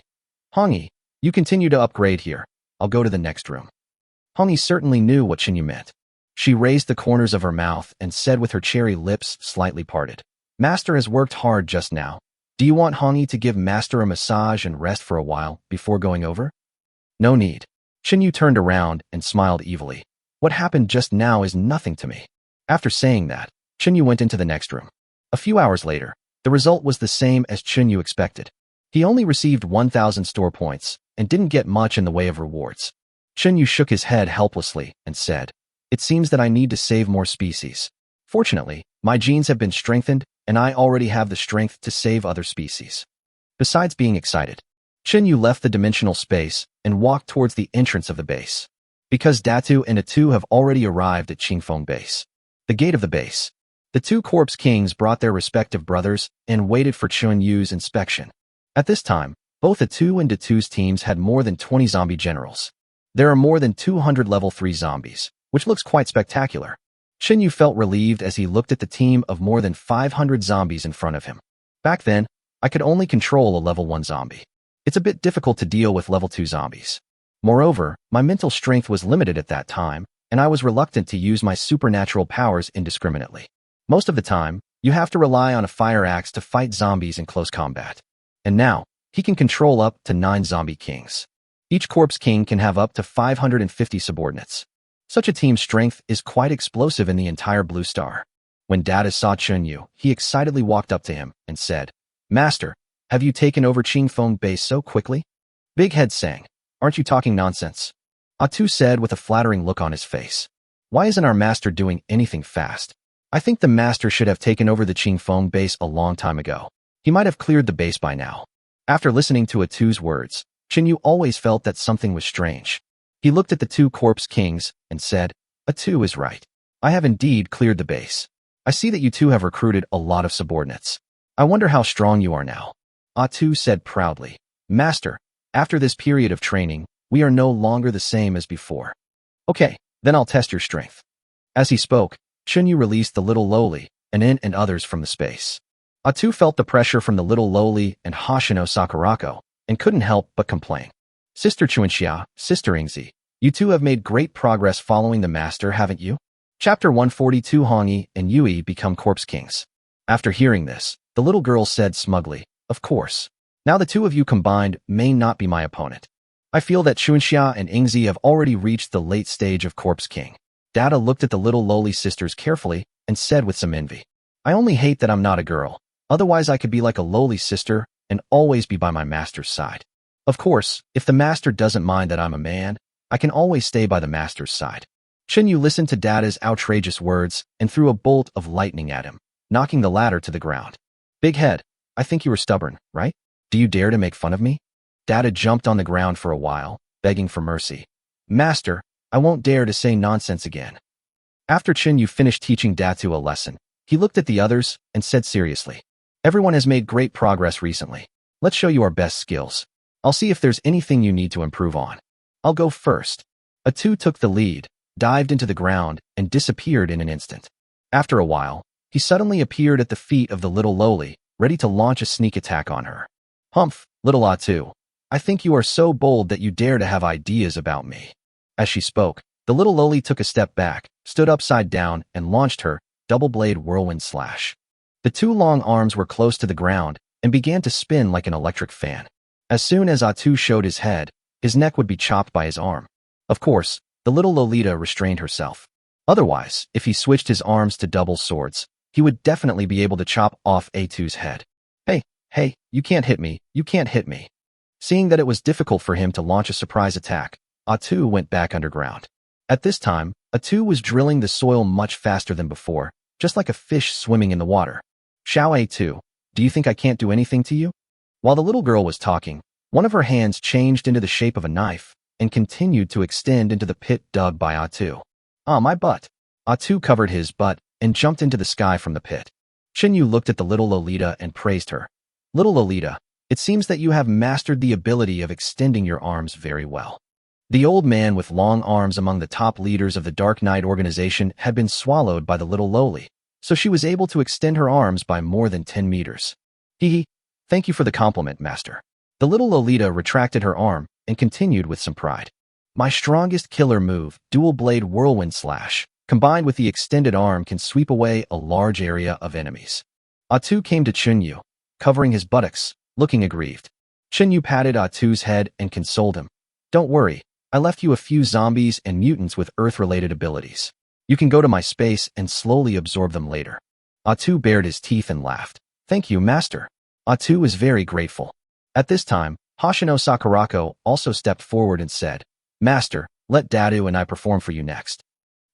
"Hong Yi, you continue to upgrade here. I'll go to the next room. Honey certainly knew what Chinyu meant. She raised the corners of her mouth and said with her cherry lips slightly parted, Master has worked hard just now. Do you want Honey to give Master a massage and rest for a while before going over? No need. Chinyu turned around and smiled evilly. What happened just now is nothing to me. After saying that, Chinyu went into the next room. A few hours later, the result was the same as Chinyu expected. He only received 1,000 store points and didn't get much in the way of rewards. Chinyu shook his head helplessly and said, It seems that I need to save more species. Fortunately, my genes have been strengthened and I already have the strength to save other species. Besides being excited, Chinyu left the dimensional space and walked towards the entrance of the base. Because Datu and Atu have already arrived at Qingfeng base. The gate of the base. The two corpse kings brought their respective brothers and waited for Chunyu's inspection. At this time, both Atu and Datu's teams had more than 20 zombie generals. There are more than 200 level 3 zombies, which looks quite spectacular. Chinyu felt relieved as he looked at the team of more than 500 zombies in front of him. Back then, I could only control a level 1 zombie. It's a bit difficult to deal with level 2 zombies. Moreover, my mental strength was limited at that time, and I was reluctant to use my supernatural powers indiscriminately. Most of the time, you have to rely on a fire axe to fight zombies in close combat. And now, he can control up to 9 zombie kings. Each corpse king can have up to 550 subordinates. Such a team's strength is quite explosive in the entire Blue Star. When Data saw Chunyu, he excitedly walked up to him and said, Master, have you taken over Qingfeng base so quickly? Big Head sang, Aren't you talking nonsense? Atu said with a flattering look on his face. Why isn't our master doing anything fast? I think the master should have taken over the Qingfeng base a long time ago. He might have cleared the base by now. After listening to Atu's words, Chinyu always felt that something was strange. He looked at the two corpse kings and said, Atu is right. I have indeed cleared the base. I see that you two have recruited a lot of subordinates. I wonder how strong you are now. Atu said proudly, Master, after this period of training, we are no longer the same as before. Okay, then I'll test your strength. As he spoke, Chinyu released the little lowly, and In and others from the space. Atu felt the pressure from the little lowly and Hoshino Sakurako, and couldn't help but complain. Sister Chuanxia, Sister Ingzi, you two have made great progress following the master, haven't you? Chapter 142 Hongi and Yui become corpse kings. After hearing this, the little girl said smugly, Of course. Now the two of you combined may not be my opponent. I feel that Chuanxia and Ingzi have already reached the late stage of corpse king. Data looked at the little lowly sisters carefully and said with some envy, I only hate that I'm not a girl. Otherwise I could be like a lowly sister and always be by my master's side. Of course, if the master doesn't mind that I'm a man, I can always stay by the master's side. Chinyu listened to Dada's outrageous words and threw a bolt of lightning at him, knocking the latter to the ground. Big Head, I think you were stubborn, right? Do you dare to make fun of me? Dada jumped on the ground for a while, begging for mercy. Master, I won't dare to say nonsense again. After Chinyu finished teaching Datu a lesson, he looked at the others and said seriously, Everyone has made great progress recently. Let's show you our best skills. I'll see if there's anything you need to improve on. I'll go first. Atu took the lead, dived into the ground, and disappeared in an instant. After a while, he suddenly appeared at the feet of the little lowly, ready to launch a sneak attack on her. Humph, little Atu. I think you are so bold that you dare to have ideas about me. As she spoke, the little lowly took a step back, stood upside down, and launched her double-blade whirlwind slash. The two long arms were close to the ground and began to spin like an electric fan. As soon as Atu showed his head, his neck would be chopped by his arm. Of course, the little Lolita restrained herself. Otherwise, if he switched his arms to double swords, he would definitely be able to chop off Atu's head. Hey, you can't hit me, you can't hit me. Seeing that it was difficult for him to launch a surprise attack, Atu went back underground. At this time, Atu was drilling the soil much faster than before, just like a fish swimming in the water. Xiao Atu, do you think I can't do anything to you? While the little girl was talking, one of her hands changed into the shape of a knife and continued to extend into the pit dug by Atu. Ah, my butt. Atu covered his butt and jumped into the sky from the pit. Chinyu looked at the little Lolita and praised her. Little Lolita, it seems that you have mastered the ability of extending your arms very well. The old man with long arms among the top leaders of the Dark Knight organization had been swallowed by the little lowly, so she was able to extend her arms by more than 10 meters. Hee, thank you for the compliment, master. The little Lolita retracted her arm and continued with some pride. My strongest killer move, dual blade whirlwind slash, combined with the extended arm can sweep away a large area of enemies. Atu came to Chunyu, covering his buttocks, looking aggrieved. Chunyu patted Atu's head and consoled him. Don't worry, I left you a few zombies and mutants with Earth-related abilities. You can go to my space and slowly absorb them later. Atu bared his teeth and laughed. Thank you, Master. Atu is very grateful. At this time, Hoshino Sakurako also stepped forward and said, Master, let Dadu and I perform for you next.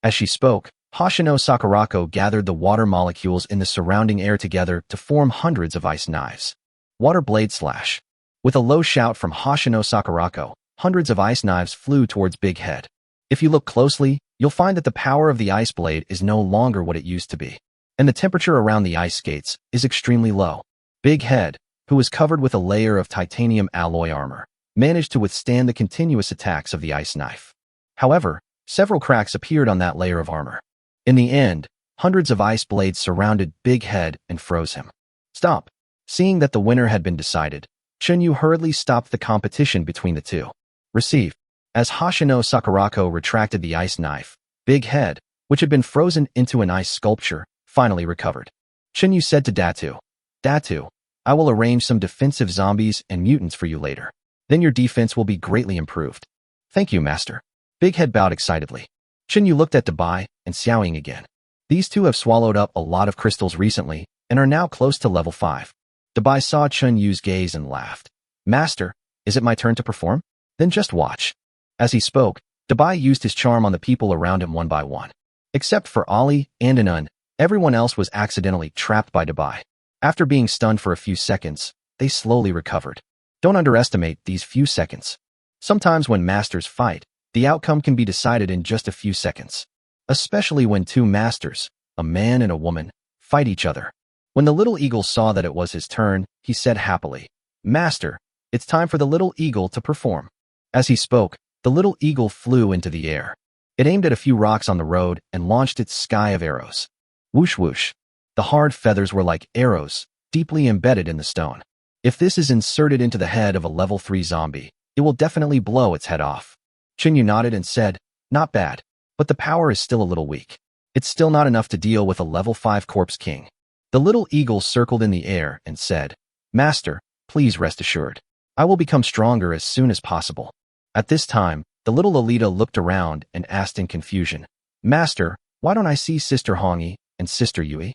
As she spoke, Hoshino Sakurako gathered the water molecules in the surrounding air together to form hundreds of ice knives. Water blade slash. With a low shout from Hoshino Sakurako, hundreds of ice knives flew towards Big Head. If you look closely, you'll find that the power of the ice blade is no longer what it used to be, and the temperature around the ice skates is extremely low. Big Head, who was covered with a layer of titanium alloy armor, managed to withstand the continuous attacks of the ice knife. However, several cracks appeared on that layer of armor. In the end, hundreds of ice blades surrounded Big Head and froze him. Stop! Seeing that the winner had been decided, Chunyu hurriedly stopped the competition between the two. Receive. As Hoshino Sakurako retracted the ice knife, Big Head, which had been frozen into an ice sculpture, finally recovered. Chunyu said to Datu, Datu, I will arrange some defensive zombies and mutants for you later. Then your defense will be greatly improved. Thank you, Master. Big Head bowed excitedly. Chunyu looked at Dabai and Xiaoying again. These two have swallowed up a lot of crystals recently and are now close to level 5. Dabai saw Chunyu's gaze and laughed. Master, is it my turn to perform? Then just watch. As he spoke, Dabai used his charm on the people around him one by one. Except for Ali and Anun, everyone else was accidentally trapped by Dabai. After being stunned for a few seconds, they slowly recovered. Don't underestimate these few seconds. Sometimes when masters fight, the outcome can be decided in just a few seconds. Especially when two masters, a man and a woman, fight each other. When the little eagle saw that it was his turn, he said happily, Master, it's time for the little eagle to perform. As he spoke, the little eagle flew into the air. It aimed at a few rocks on the road and launched its sky of arrows. Whoosh whoosh. The hard feathers were like arrows, deeply embedded in the stone. If this is inserted into the head of a level 3 zombie, it will definitely blow its head off. Chunyu nodded and said, Not bad, but the power is still a little weak. It's still not enough to deal with a level 5 corpse king. The little eagle circled in the air and said, Master, please rest assured. I will become stronger as soon as possible. At this time, the little Lolita looked around and asked in confusion, Master, why don't I see Sister Hongi and Sister Yui?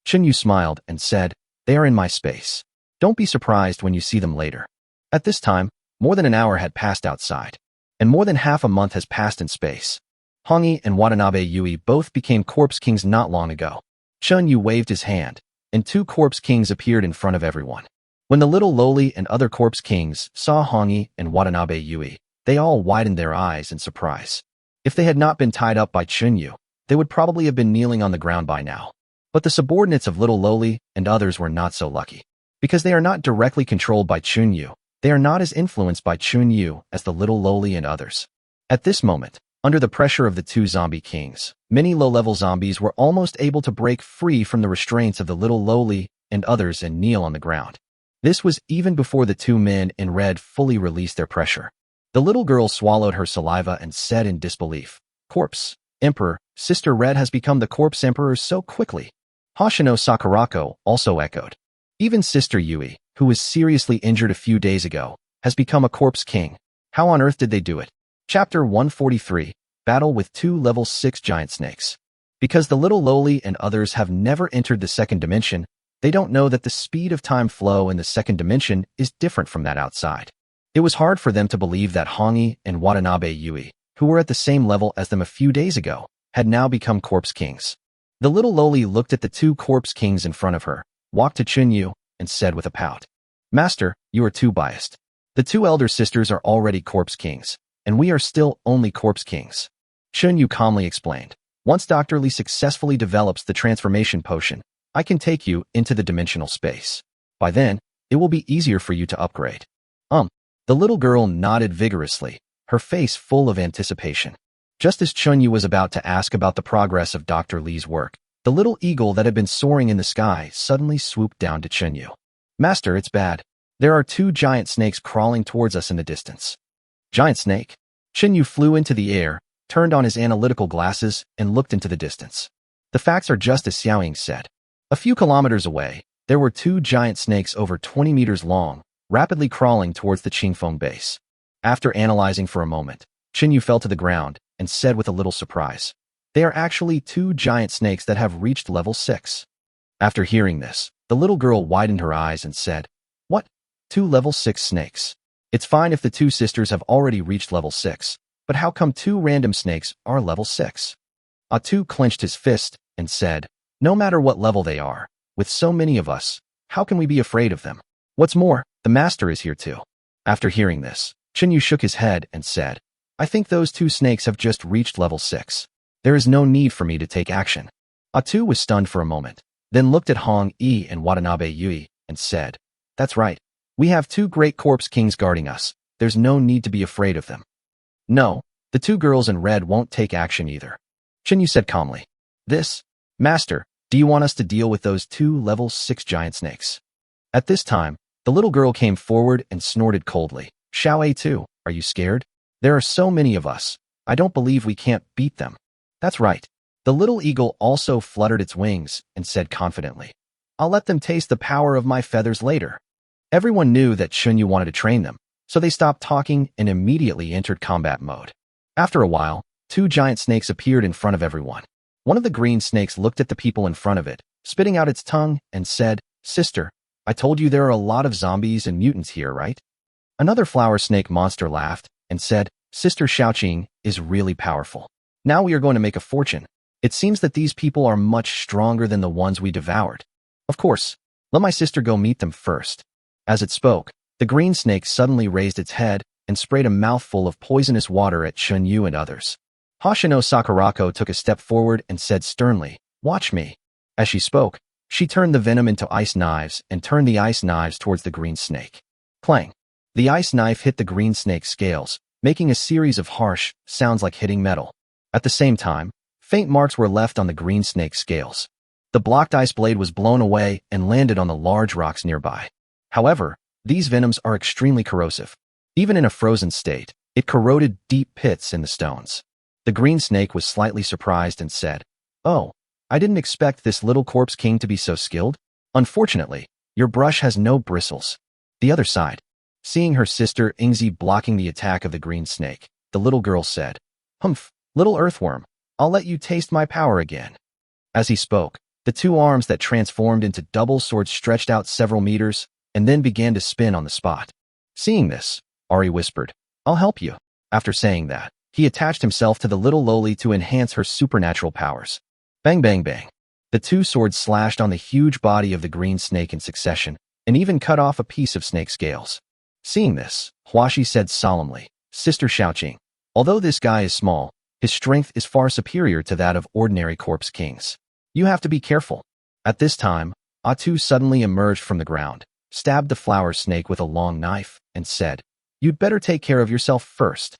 Chunyu smiled and said, They are in my space. Don't be surprised when you see them later. At this time, more than an hour had passed outside, and more than half a month has passed in space. Hongi and Watanabe Yui both became corpse kings not long ago. Chunyu waved his hand, and 2 corpse kings appeared in front of everyone. When the little Loli and other corpse kings saw Hongi and Watanabe Yui, they all widened their eyes in surprise. If they had not been tied up by Chunyu, they would probably have been kneeling on the ground by now. But the subordinates of little Loli and others were not so lucky. Because they are not directly controlled by Chunyu, they are not as influenced by Chunyu as the little Loli and others. At this moment, under the pressure of the 2 zombie kings, many low-level zombies were almost able to break free from the restraints of the little Loli and others and kneel on the ground. This was even before the 2 men in red fully released their pressure. The little girl swallowed her saliva and said in disbelief, Corpse, Emperor, Sister Red has become the Corpse Emperor so quickly. Hoshino Sakurako also echoed. Even Sister Yui, who was seriously injured a few days ago, has become a corpse king. How on earth did they do it? Chapter 143, Battle with 2 level 6 giant snakes. Because the little Loli and others have never entered the second dimension, they don't know that the speed of time flow in the second dimension is different from that outside. It was hard for them to believe that Hongi and Watanabe Yui, who were at the same level as them a few days ago, had now become corpse kings. The little Loli looked at the 2 corpse kings in front of her, walked to Chunyu, and said with a pout, Master, you are too biased. The 2 elder sisters are already corpse kings, and we are still only corpse kings. Chunyu calmly explained, Once Dr. Li successfully develops the transformation potion, I can take you into the dimensional space. By then, it will be easier for you to upgrade. The little girl nodded vigorously, her face full of anticipation. Just as Chunyu was about to ask about the progress of Dr. Li's work, the little eagle that had been soaring in the sky suddenly swooped down to Chunyu. Master, it's bad. There are 2 giant snakes crawling towards us in the distance. Giant snake? Yu flew into the air, turned on his analytical glasses, and looked into the distance. The facts are just as Xiaoying said. A few kilometers away, there were two giant snakes over 20 meters long, rapidly crawling towards the Qingfeng base. After analyzing for a moment, Yu fell to the ground and said with a little surprise, "They are actually two giant snakes that have reached level 6. After hearing this, the little girl widened her eyes and said, "What? Two level 6 snakes? It's fine if the two sisters have already reached level 6, but how come two random snakes are level 6? Atu clenched his fist and said, "No matter what level they are, with so many of us, how can we be afraid of them? What's more, the master is here too." After hearing this, Yu shook his head and said, "I think those two snakes have just reached level 6. There is no need for me to take action." Atu was stunned for a moment, then looked at Hong Yi and Watanabe Yui and said, "That's right. We have two great corpse kings guarding us. There's no need to be afraid of them." "No, the two girls in red won't take action either," Yu said calmly. "Master, do you want us to deal with those two level 6 giant snakes?" At this time, the little girl came forward and snorted coldly. "Xiao too, are you scared? There are so many of us. I don't believe we can't beat them." "That's right." The little eagle also fluttered its wings and said confidently, "I'll let them taste the power of my feathers later." Everyone knew that Yu wanted to train them, so they stopped talking and immediately entered combat mode. After a while, two giant snakes appeared in front of everyone. One of the green snakes looked at the people in front of it, spitting out its tongue, and said, "Sister, I told you there are a lot of zombies and mutants here, right?" Another flower snake monster laughed and said, "Sister Xiaoqing is really powerful. Now we are going to make a fortune. It seems that these people are much stronger than the ones we devoured. Of course, let my sister go meet them first." As it spoke, the green snake suddenly raised its head and sprayed a mouthful of poisonous water at Yu and others. Hoshino Sakurako took a step forward and said sternly, "Watch me." As she spoke, she turned the venom into ice knives and turned the ice knives towards the green snake. Clang! The ice knife hit the green snake's scales, making a series of harsh sounds like hitting metal. At the same time, faint marks were left on the green snake's scales. The blocked ice blade was blown away and landed on the large rocks nearby. However, these venoms are extremely corrosive. Even in a frozen state, it corroded deep pits in the stones. The green snake was slightly surprised and said, "Oh, I didn't expect this little corpse king to be so skilled. Unfortunately, your brush has no bristles." The other side. Seeing her sister Ingzi blocking the attack of the green snake, the little girl said, "Humph, little earthworm, I'll let you taste my power again." As he spoke, the two arms that transformed into double swords stretched out several meters and then began to spin on the spot. Seeing this, Ari whispered, "I'll help you." After saying that, he attached himself to the little loli to enhance her supernatural powers. Bang bang bang. The two swords slashed on the huge body of the green snake in succession, and even cut off a piece of snake scales. Seeing this, Huashi said solemnly, "Sister Xiaoqing, although this guy is small, his strength is far superior to that of ordinary corpse kings. You have to be careful." At this time, Atu suddenly emerged from the ground, stabbed the flower snake with a long knife, and said, "You'd better take care of yourself first."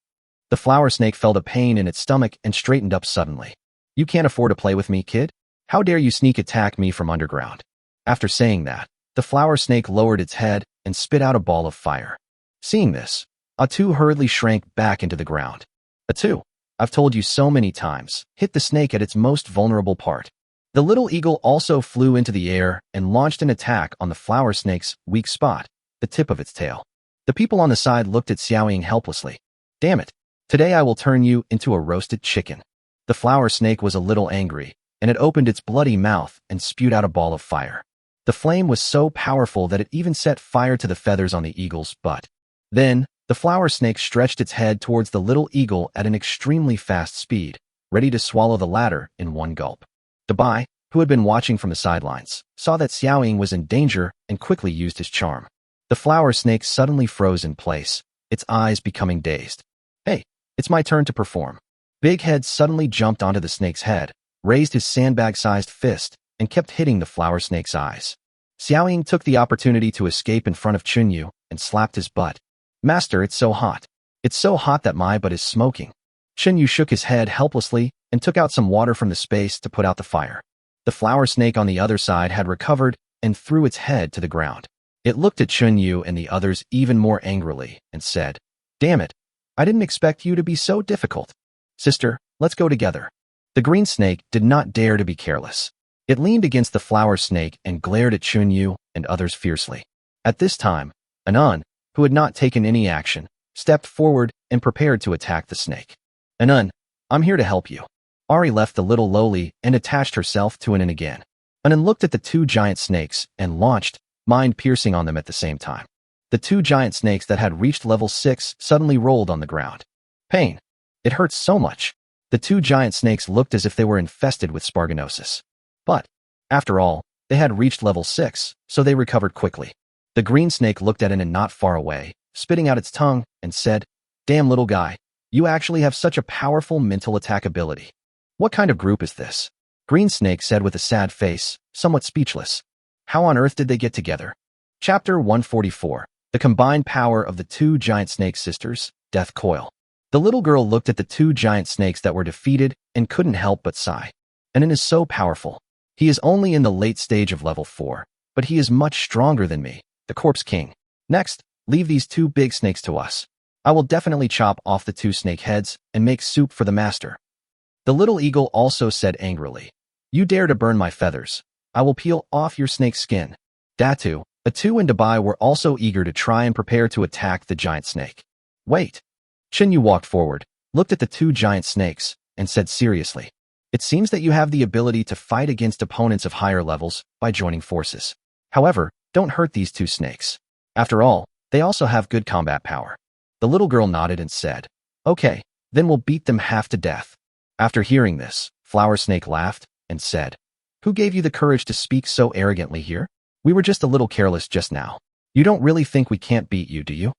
The flower snake felt a pain in its stomach and straightened up suddenly. "You can't afford to play with me, kid? How dare you sneak attack me from underground?" After saying that, the flower snake lowered its head and spit out a ball of fire. Seeing this, Atu hurriedly shrank back into the ground. "Atu, I've told you so many times, hit the snake at its most vulnerable part." The little eagle also flew into the air and launched an attack on the flower snake's weak spot, the tip of its tail. The people on the side looked at Xiaoying helplessly. "Damn it, today I will turn you into a roasted chicken." The flower snake was a little angry, and it opened its bloody mouth and spewed out a ball of fire. The flame was so powerful that it even set fire to the feathers on the eagle's butt. Then, the flower snake stretched its head towards the little eagle at an extremely fast speed, ready to swallow the latter in one gulp. Dabai, who had been watching from the sidelines, saw that Xiaoying was in danger and quickly used his charm. The flower snake suddenly froze in place, its eyes becoming dazed. "Hey, it's my turn to perform." Big Head suddenly jumped onto the snake's head, raised his sandbag-sized fist, and kept hitting the flower snake's eyes. Xiaoying took the opportunity to escape in front of Chunyu and slapped his butt. "Master, it's so hot. It's so hot that my butt is smoking." Chunyu shook his head helplessly and took out some water from the space to put out the fire. The flower snake on the other side had recovered and threw its head to the ground. It looked at Chunyu and the others even more angrily and said, "Damn it, I didn't expect you to be so difficult. Sister, let's go together. The green snake did not dare to be careless. It leaned against the flower snake and glared at Chunyu and others fiercely. At this time, Anan, who had not taken any action, stepped forward and prepared to attack the snake. Anan, I'm here to help you. Ari left the little lowly and attached herself to Anan again. Anan looked at the two giant snakes and launched, mind-piercing on them at the same time. The two giant snakes that had reached level 6 suddenly rolled on the ground. Pain. It hurts so much. The two giant snakes looked as if they were infested with sparganosis. But, after all, they had reached level 6, so they recovered quickly. The green snake looked at Anan not far away, spitting out its tongue, and said, "Damn little guy, you actually have such a powerful mental attack ability. What kind of group is this?" Green Snake said with a sad face, somewhat speechless. How on earth did they get together? Chapter 144. The combined power of the two giant snake sisters, Death Coil. The little girl looked at the two giant snakes that were defeated and couldn't help but sigh. Anan is so powerful. He is only in the late stage of level 4, but he is much stronger than me, the Corpse King. Next, leave these two big snakes to us. I will definitely chop off the two snake heads and make soup for the master. The little eagle also said angrily, "You dare to burn my feathers. I will peel off your snake skin." Datu, Atu and Dabai were also eager to try and prepare to attack the giant snake. Wait. Shinyu walked forward, looked at the two giant snakes, and said seriously, "It seems that you have the ability to fight against opponents of higher levels by joining forces. However, don't hurt these two snakes. After all, they also have good combat power." The little girl nodded and said, "Okay, then we'll beat them half to death." After hearing this, Flower Snake laughed and said, "Who gave you the courage to speak so arrogantly here? We were just a little careless just now. You don't really think we can't beat you, do you?"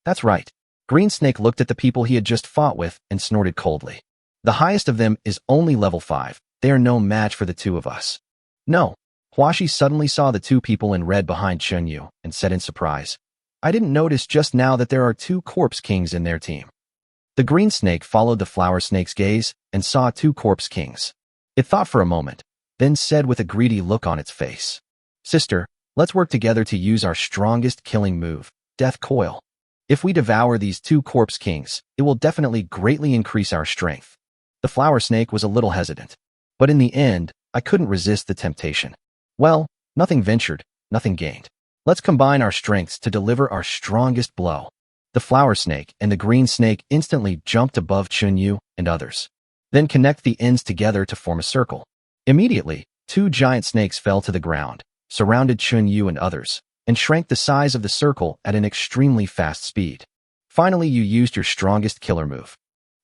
"That's right." Green Snake looked at the people he had just fought with and snorted coldly. "The highest of them is only level 5. They are no match for the two of us." "No." Huashi suddenly saw the two people in red behind Chunyu and said in surprise, "I didn't notice just now that there are two Corpse Kings in their team." The green snake followed the flower snake's gaze and saw two Corpse Kings. It thought for a moment, then said with a greedy look on its face, "Sister, let's work together to use our strongest killing move, Death Coil. If we devour these two Corpse Kings, it will definitely greatly increase our strength." The flower snake was a little hesitant, but in the end, I couldn't resist the temptation. Well, nothing ventured, nothing gained. Let's combine our strengths to deliver our strongest blow. The flower snake and the green snake instantly jumped above Chunyu and others. Then connect the ends together to form a circle. Immediately, two giant snakes fell to the ground, surrounded Chunyu and others, and shrank the size of the circle at an extremely fast speed. Finally, you used your strongest killer move.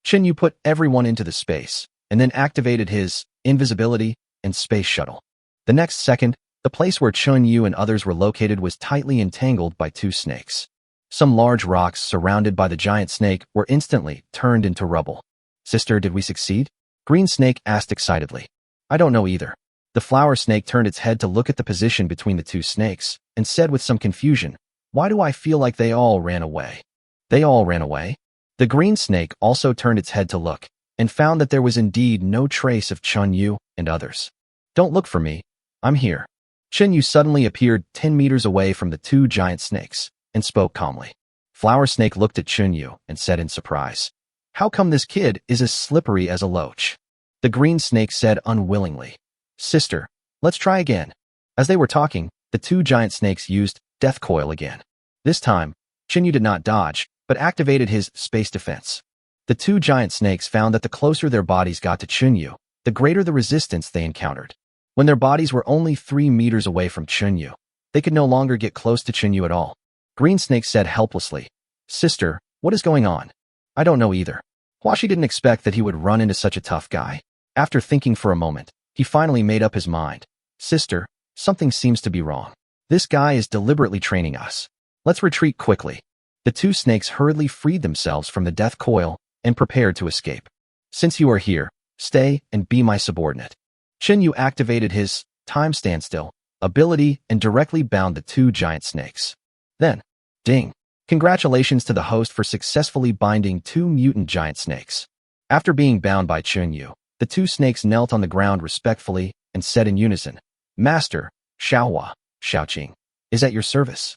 Chunyu put everyone into the space, and then activated his invisibility and space shuttle. The next second, the place where Chunyu and others were located was tightly entangled by two snakes. Some large rocks surrounded by the giant snake were instantly turned into rubble. "Sister, did we succeed?" Green Snake asked excitedly. "I don't know either." The flower snake turned its head to look at the position between the two snakes and said with some confusion, "Why do I feel like they all ran away?" "They all ran away?" The green snake also turned its head to look and found that there was indeed no trace of Chunyu and others. "Don't look for me. I'm here." Chunyu suddenly appeared 10 meters away from the two giant snakes and spoke calmly. Flower Snake looked at Chunyu and said in surprise, "How come this kid is as slippery as a loach?" The green snake said unwillingly, "Sister, let's try again." As they were talking, the two giant snakes used Death Coil again. This time, Chunyu did not dodge, but activated his space defense. The two giant snakes found that the closer their bodies got to Chunyu, the greater the resistance they encountered. When their bodies were only 3 meters away from Chunyu, they could no longer get close to Chunyu at all. Green Snake said helplessly, "Sister, what is going on?" "I don't know either." Huashi didn't expect that he would run into such a tough guy. After thinking for a moment, he finally made up his mind. "Sister, something seems to be wrong. This guy is deliberately training us. Let's retreat quickly." The two snakes hurriedly freed themselves from the death coil and prepared to escape. "Since you are here, stay and be my subordinate." Chinyu activated his time standstill ability and directly bound the two giant snakes. Then, ding! Congratulations to the host for successfully binding 2 mutant giant snakes. After being bound by Chunyu, the 2 snakes knelt on the ground respectfully and said in unison, "Master, Xiaohua, Xiaoqing, is at your service."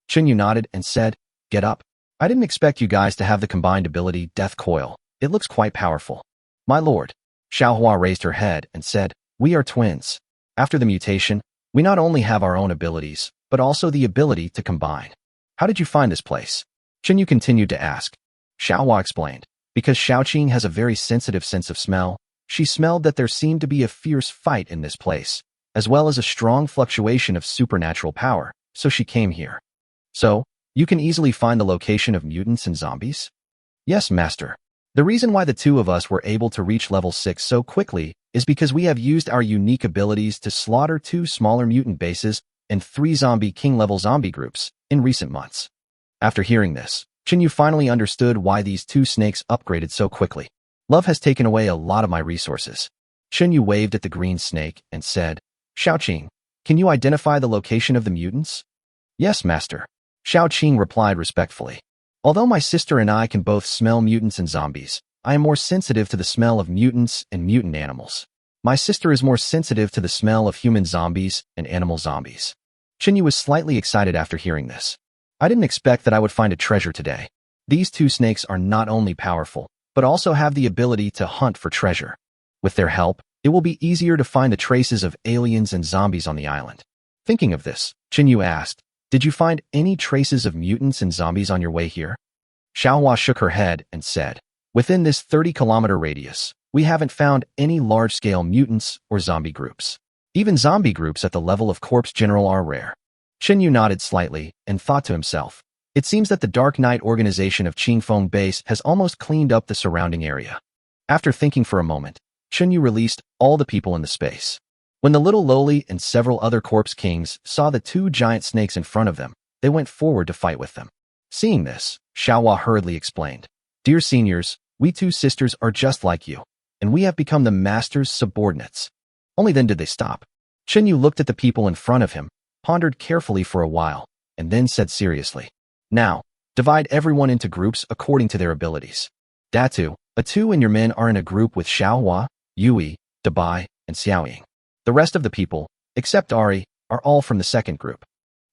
Chunyu nodded and said, "Get up." I didn't expect you guys to have the combined ability Death Coil. It looks quite powerful. My lord. Xiaohua raised her head and said, we are twins. After the mutation, we not only have our own abilities, but also the ability to combine. How did you find this place? Chen Yu continued to ask. Xiaohua explained. Because Xiaoqing has a very sensitive sense of smell, she smelled that there seemed to be a fierce fight in this place, as well as a strong fluctuation of supernatural power, so she came here. So, you can easily find the location of mutants and zombies? Yes, Master. The reason why the two of us were able to reach level 6 so quickly is because we have used our unique abilities to slaughter 2 smaller mutant bases and 3 zombie king-level zombie groups in recent months. After hearing this, Chen Yu finally understood why these 2 snakes upgraded so quickly. Love has taken away a lot of my resources. Chen Yu waved at the green snake and said, Xiaoqing, can you identify the location of the mutants? Yes, Master. Xiaoqing replied respectfully. Although my sister and I can both smell mutants and zombies, I am more sensitive to the smell of mutants and mutant animals. My sister is more sensitive to the smell of human zombies and animal zombies. Chen Yu was slightly excited after hearing this. I didn't expect that I would find a treasure today. These 2 snakes are not only powerful, but also have the ability to hunt for treasure. With their help, it will be easier to find the traces of aliens and zombies on the island. Thinking of this, Chen Yu asked, did you find any traces of mutants and zombies on your way here? Xiaohua shook her head and said, within this 30-kilometer radius, we haven't found any large-scale mutants or zombie groups. Even zombie groups at the level of Corpse General are rare. Chen Yu nodded slightly and thought to himself, it seems that the Dark Knight organization of Qingfeng Base has almost cleaned up the surrounding area. After thinking for a moment, Chen Yu released all the people in the space. When the little lowly and several other corpse kings saw the 2 giant snakes in front of them, they went forward to fight with them. Seeing this, Xiaohua hurriedly explained, dear seniors, we 2 sisters are just like you, and we have become the master's subordinates. Only then did they stop. Chen Yu looked at the people in front of him, pondered carefully for a while, and then said seriously, now, divide everyone into groups according to their abilities. Datu, Atu and your men are in a group with Xiaohua, Yui, Dabai, and Xiaoying. The rest of the people, except Ari, are all from the second group.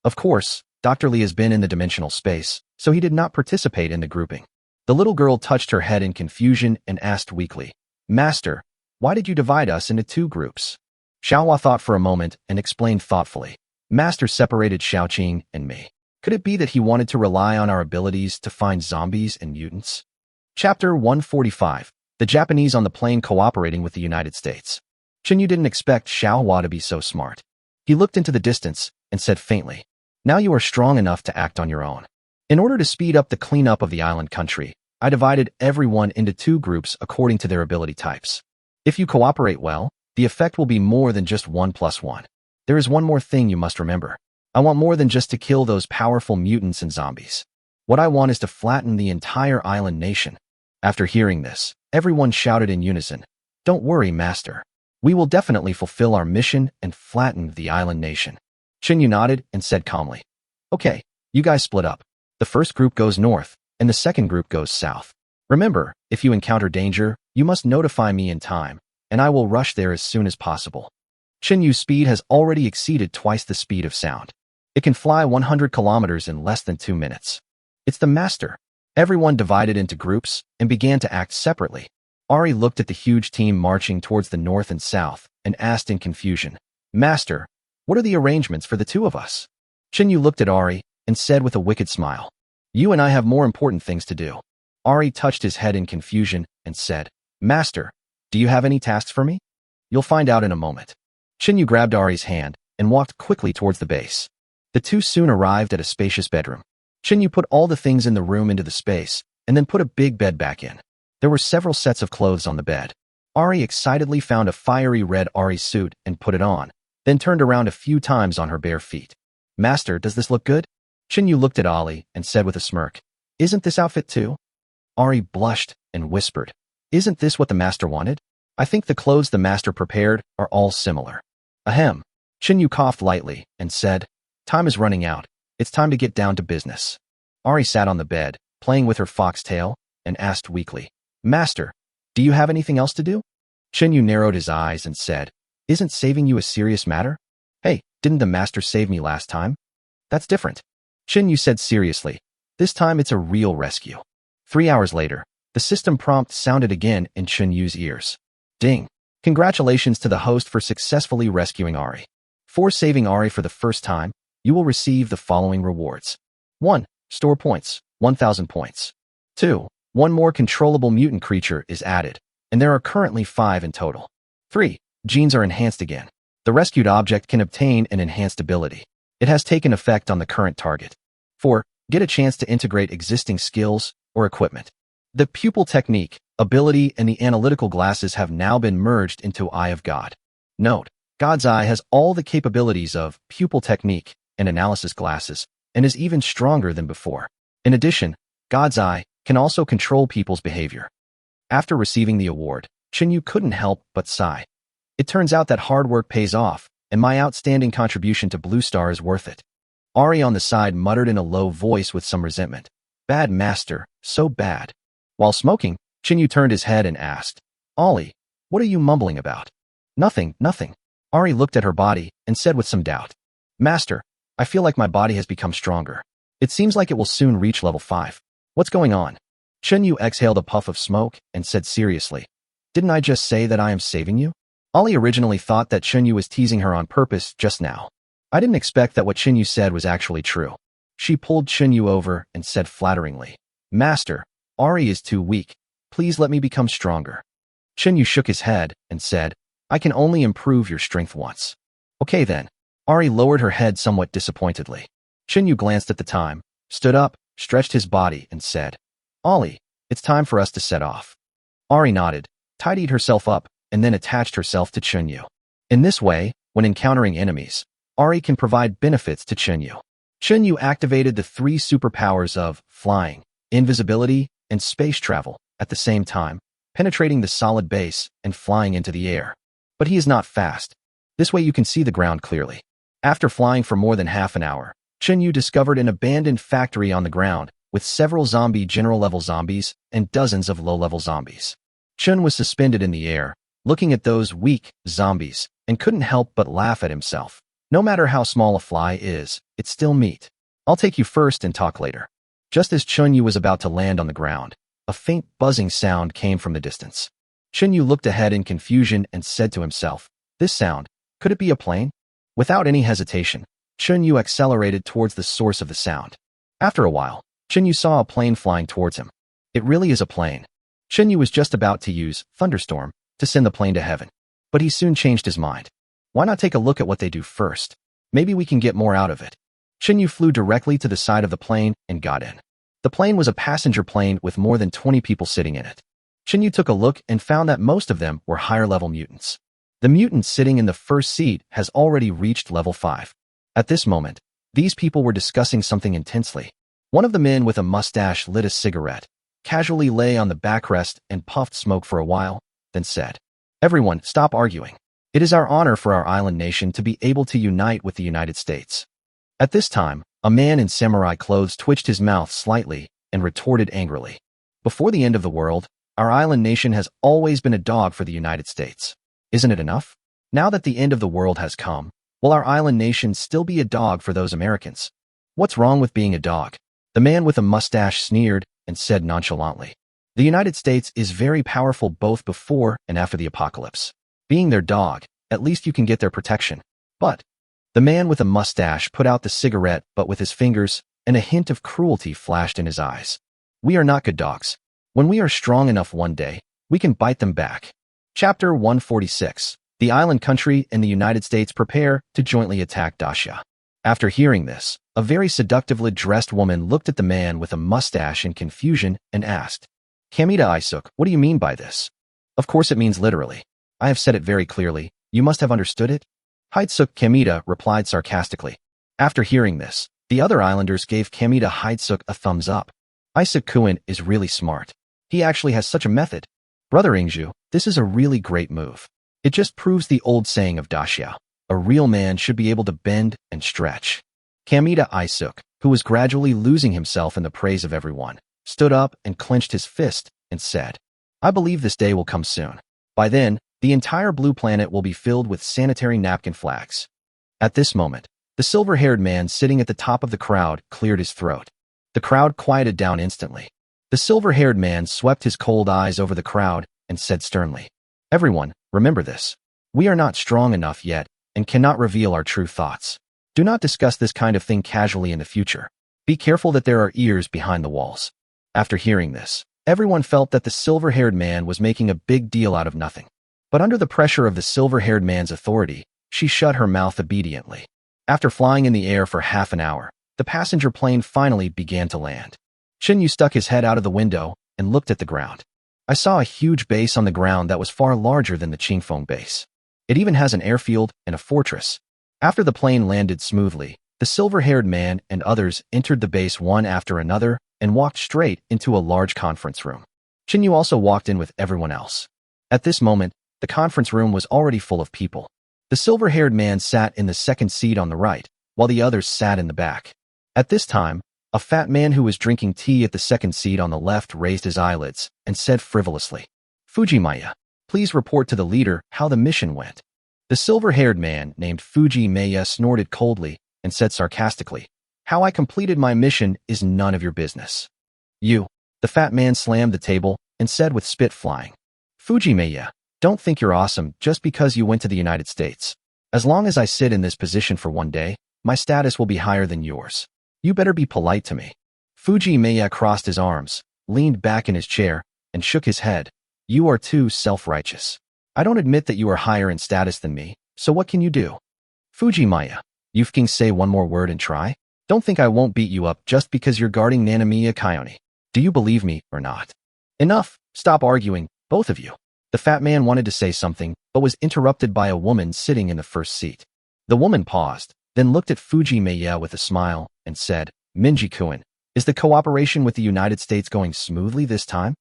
Of course, Dr. Li has been in the dimensional space, so he did not participate in the grouping. The little girl touched her head in confusion and asked weakly, Master, why did you divide us into 2 groups? Xiaohua thought for a moment and explained thoughtfully, Master separated Xiaoqing and me. Could it be that he wanted to rely on our abilities to find zombies and mutants? Chapter 145, The Japanese on the Plane Cooperating with the United States. Chen Yu didn't expect Xiaohua to be so smart. He looked into the distance and said faintly, now you are strong enough to act on your own. In order to speed up the cleanup of the island country, I divided everyone into 2 groups according to their ability types. If you cooperate well, the effect will be more than just 1 + 1. There is one more thing you must remember. I want more than just to kill those powerful mutants and zombies. What I want is to flatten the entire island nation. After hearing this, everyone shouted in unison, don't worry, Master. We will definitely fulfill our mission and flatten the island nation. Chen Yu nodded and said calmly, okay, you guys split up. The first group goes north, and the second group goes south. Remember, if you encounter danger, you must notify me in time, and I will rush there as soon as possible. Chen Yu's speed has already exceeded twice the speed of sound. It can fly 100 kilometers in less than 2 minutes. It's the Master. Everyone divided into groups and began to act separately. Ari looked at the huge team marching towards the north and south and asked in confusion, Master, what are the arrangements for the 2 of us? Chen Yu looked at Ari and said with a wicked smile, you and I have more important things to do. Ari touched his head in confusion and said, Master, do you have any tasks for me? You'll find out in a moment. Chen Yu grabbed Ari's hand and walked quickly towards the base. The 2 soon arrived at a spacious bedroom. Chen Yu put all the things in the room into the space and then put a big bed back in. There were several sets of clothes on the bed. Ari excitedly found a fiery red Ari suit and put it on, then turned around a few times on her bare feet. Master, does this look good? Chen Yu looked at Ali and said with a smirk, isn't this outfit too? Ari blushed and whispered, isn't this what the Master wanted? I think the clothes the Master prepared are all similar. Ahem. Chen Yu coughed lightly and said, time is running out. It's time to get down to business. Ari sat on the bed, playing with her foxtail, and asked weakly, Master, do you have anything else to do? Chen Yu narrowed his eyes and said, isn't saving you a serious matter? Hey, didn't the Master save me last time? That's different. Chen Yu said seriously, This time it's a real rescue. 3 hours later, the system prompt sounded again in Chunyu's ears. Ding! Congratulations to the host for successfully rescuing Ari. For saving Ari for the first time, you will receive the following rewards. 1. Store points, 1,000 points. 2. One more controllable mutant creature is added, and there are currently 5 in total. 3. Genes are enhanced again. The rescued object can obtain an enhanced ability. It has taken effect on the current target. 4. Get a chance to integrate existing skills or equipment. The pupil technique, ability, and the analytical glasses have now been merged into Eye of God. Note, God's Eye has all the capabilities of pupil technique and analysis glasses, and is even stronger than before. In addition, God's Eye can also control people's behavior. After receiving the award, Chunyu couldn't help but sigh. It turns out that hard work pays off, and my outstanding contribution to Blue Star is worth it. Ari on the side muttered in a low voice with some resentment. Bad master, so bad. While smoking, Chunyu turned his head and asked, Ollie, what are you mumbling about? Nothing, nothing. Ari looked at her body and said with some doubt. Master, I feel like my body has become stronger. It seems like it will soon reach level 5. What's going on? Chunyu exhaled a puff of smoke and said seriously, Didn't I just say that I am saving you? Ollie originally thought that Chunyu was teasing her on purpose just now. I didn't expect that what Chunyu said was actually true. She pulled Chunyu over and said flatteringly, Master, Ari is too weak. Please let me become stronger. Chunyu shook his head and said, I can only improve your strength once. Okay then. Ari lowered her head somewhat disappointedly. Chunyu glanced at the time, stood up, stretched his body, and said, Ollie, it's time for us to set off. Ari nodded, tidied herself up, and then attached herself to Chunyu. In this way, when encountering enemies, Ari can provide benefits to Chunyu. Chunyu activated the 3 superpowers of flying, invisibility, and space travel at the same time, penetrating the solid base and flying into the air. But he is not fast. This way you can see the ground clearly. After flying for more than half an hour, Chunyu discovered an abandoned factory on the ground with several zombie general-level zombies and dozens of low-level zombies. Chun was suspended in the air, looking at those weak zombies, and couldn't help but laugh at himself. No matter how small a fly is, it's still meat. I'll take you first and talk later. Just as Chunyu was about to land on the ground, a faint buzzing sound came from the distance. Chunyu looked ahead in confusion and said to himself, This sound, could it be a plane? Without any hesitation, Chunyu accelerated towards the source of the sound. After a while, Chunyu saw a plane flying towards him. It really is a plane. Chunyu was just about to use Thunderstorm to send the plane to heaven, but he soon changed his mind. Why not take a look at what they do first? Maybe we can get more out of it. Chunyu flew directly to the side of the plane and got in. The plane was a passenger plane with more than 20 people sitting in it. Chunyu took a look and found that most of them were higher-level mutants. The mutant sitting in the first seat has already reached level 5. At this moment, these people were discussing something intensely. One of the men with a mustache lit a cigarette, casually lay on the backrest and puffed smoke for a while, then said, Everyone, stop arguing. It is our honor for our island nation to be able to unite with the United States. At this time, a man in samurai clothes twitched his mouth slightly and retorted angrily. Before the end of the world, our island nation has always been a dog for the United States. Isn't it enough? Now that the end of the world has come, will our island nation still be a dog for those Americans? What's wrong with being a dog? The man with a mustache sneered and said nonchalantly, The United States is very powerful both before and after the apocalypse. Being their dog, at least you can get their protection. But the man with a mustache put out the cigarette but with his fingers, and a hint of cruelty flashed in his eyes. We are not good dogs. When we are strong enough one day, we can bite them back. Chapter 146. The island country and the United States prepare to jointly attack Dacia. After hearing this, a very seductively dressed woman looked at the man with a mustache in confusion and asked, Kamita Isuk, what do you mean by this? Of course it means literally. I have said it very clearly. You must have understood it. Hidesuk Kamita replied sarcastically. After hearing this, the other islanders gave Kamita Hidesuk a thumbs up. Isuk-kun is really smart. He actually has such a method. Brother Ingju, this is a really great move. It just proves the old saying of Dacia. A real man should be able to bend and stretch. Kamita Isuk, who was gradually losing himself in the praise of everyone, stood up and clenched his fist and said, I believe this day will come soon. By then, the entire blue planet will be filled with sanitary napkin flags. At this moment, the silver-haired man sitting at the top of the crowd cleared his throat. The crowd quieted down instantly. The silver-haired man swept his cold eyes over the crowd and said sternly, "Everyone, remember this. We are not strong enough yet and cannot reveal our true thoughts. Do not discuss this kind of thing casually in the future. Be careful that there are ears behind the walls." After hearing this, everyone felt that the silver-haired man was making a big deal out of nothing. But under the pressure of the silver-haired man's authority, she shut her mouth obediently. After flying in the air for half an hour, the passenger plane finally began to land. Shinyu stuck his head out of the window and looked at the ground. "I saw a huge base on the ground that was far larger than the Qingfeng base. It even has an airfield and a fortress." After the plane landed smoothly, the silver-haired man and others entered the base one after another and walked straight into a large conference room. Shinyu also walked in with everyone else. At this moment, the conference room was already full of people. The silver-haired man sat in the second seat on the right, while the others sat in the back. At this time, a fat man who was drinking tea at the second seat on the left raised his eyelids and said frivolously, "Fujimaya, please report to the leader how the mission went." The silver-haired man named Fujimaya snorted coldly and said sarcastically, "How I completed my mission is none of your business." "You." The fat man slammed the table and said with spit flying, "Fujimaya, don't think you're awesome just because you went to the United States. As long as I sit in this position for one day, my status will be higher than yours. You better be polite to me." Fujimaya crossed his arms, leaned back in his chair, and shook his head. "You are too self-righteous. I don't admit that you are higher in status than me, so what can you do?" "Fujimaya, you can say one more word and try? Don't think I won't beat you up just because you're guarding Nanamiya Kayoni. Do you believe me or not?" "Enough, stop arguing, both of you." The fat man wanted to say something, but was interrupted by a woman sitting in the first seat. The woman paused, then looked at Fujimaya with a smile and said, "Minji-kun, is the cooperation with the United States going smoothly this time?"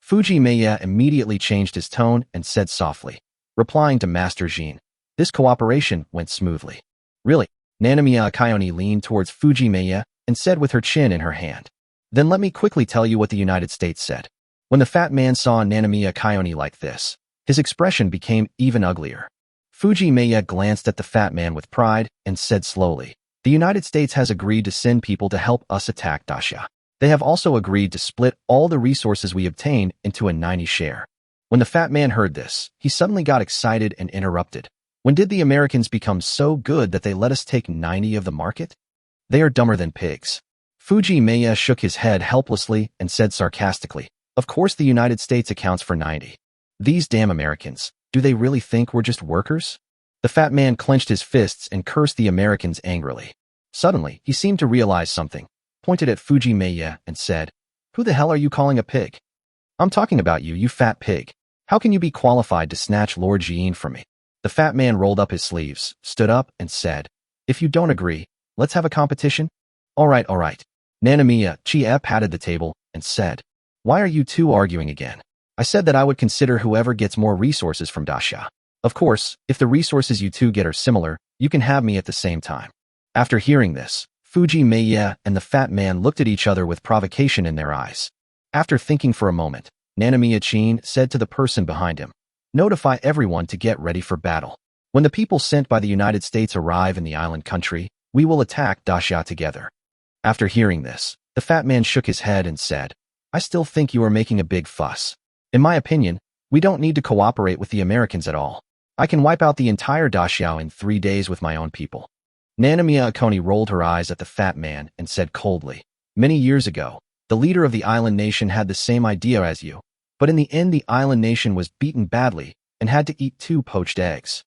Fujimaya immediately changed his tone and said softly, replying to Master Jin, "This cooperation went smoothly." "Really?" Nanamiya Kayoni leaned towards Fujimaya and said with her chin in her hand, "Then let me quickly tell you what the United States said." When the fat man saw Nanamiya Kayoni like this, his expression became even uglier. Fujimaya glanced at the fat man with pride and said slowly, "The United States has agreed to send people to help us attack Dacia. They have also agreed to split all the resources we obtain into a 90 share. When the fat man heard this, he suddenly got excited and interrupted. "When did the Americans become so good that they let us take 90 of the market? They are dumber than pigs." Fujimaya shook his head helplessly and said sarcastically, "Of course the United States accounts for 90. These damn Americans, do they really think we're just workers?" The fat man clenched his fists and cursed the Americans angrily. Suddenly, he seemed to realize something, pointed at Fujimaya and said, "Who the hell are you calling a pig?" "I'm talking about you, you fat pig. How can you be qualified to snatch Lord Jin from me?" The fat man rolled up his sleeves, stood up, and said, "If you don't agree, let's have a competition." All right. Nanamiya Chia patted the table and said, "Why are you two arguing again? I said that I would consider whoever gets more resources from Dacia. Of course, if the resources you two get are similar, you can have me at the same time." After hearing this, Fujimaya and the fat man looked at each other with provocation in their eyes. After thinking for a moment, Nanamiya Chin said to the person behind him, "Notify everyone to get ready for battle. When the people sent by the United States arrive in the island country, we will attack Dacia together." After hearing this, the fat man shook his head and said, "I still think you are making a big fuss. In my opinion, we don't need to cooperate with the Americans at all. I can wipe out the entire Dacia in 3 days with my own people." Nanamiya Kayoni rolled her eyes at the fat man and said coldly, "Many years ago, the leader of the island nation had the same idea as you, but in the end the island nation was beaten badly and had to eat 2 poached eggs.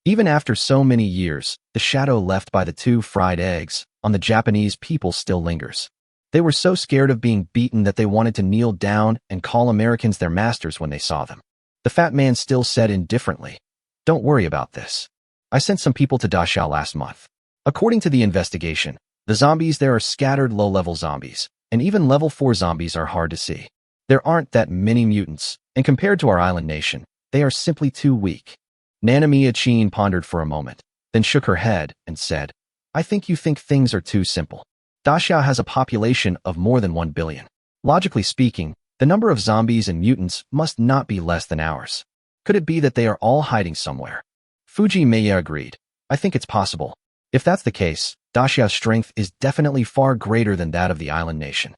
Even after so many years, the shadow left by the 2 fried eggs on the Japanese people still lingers. They were so scared of being beaten that they wanted to kneel down and call Americans their masters when they saw them." The fat man still said indifferently, "Don't worry about this. I sent some people to Dacia last month. According to the investigation, the zombies there are scattered low-level zombies, and even level 4 zombies are hard to see. There aren't that many mutants, and compared to our island nation, they are simply too weak." Nanamiya Chin pondered for a moment, then shook her head and said, "I think you think things are too simple. Dacia has a population of more than 1 billion. Logically speaking, the number of zombies and mutants must not be less than ours. Could it be that they are all hiding somewhere?" Fujimaya agreed. "I think it's possible. If that's the case, Daxia's strength is definitely far greater than that of the island nation.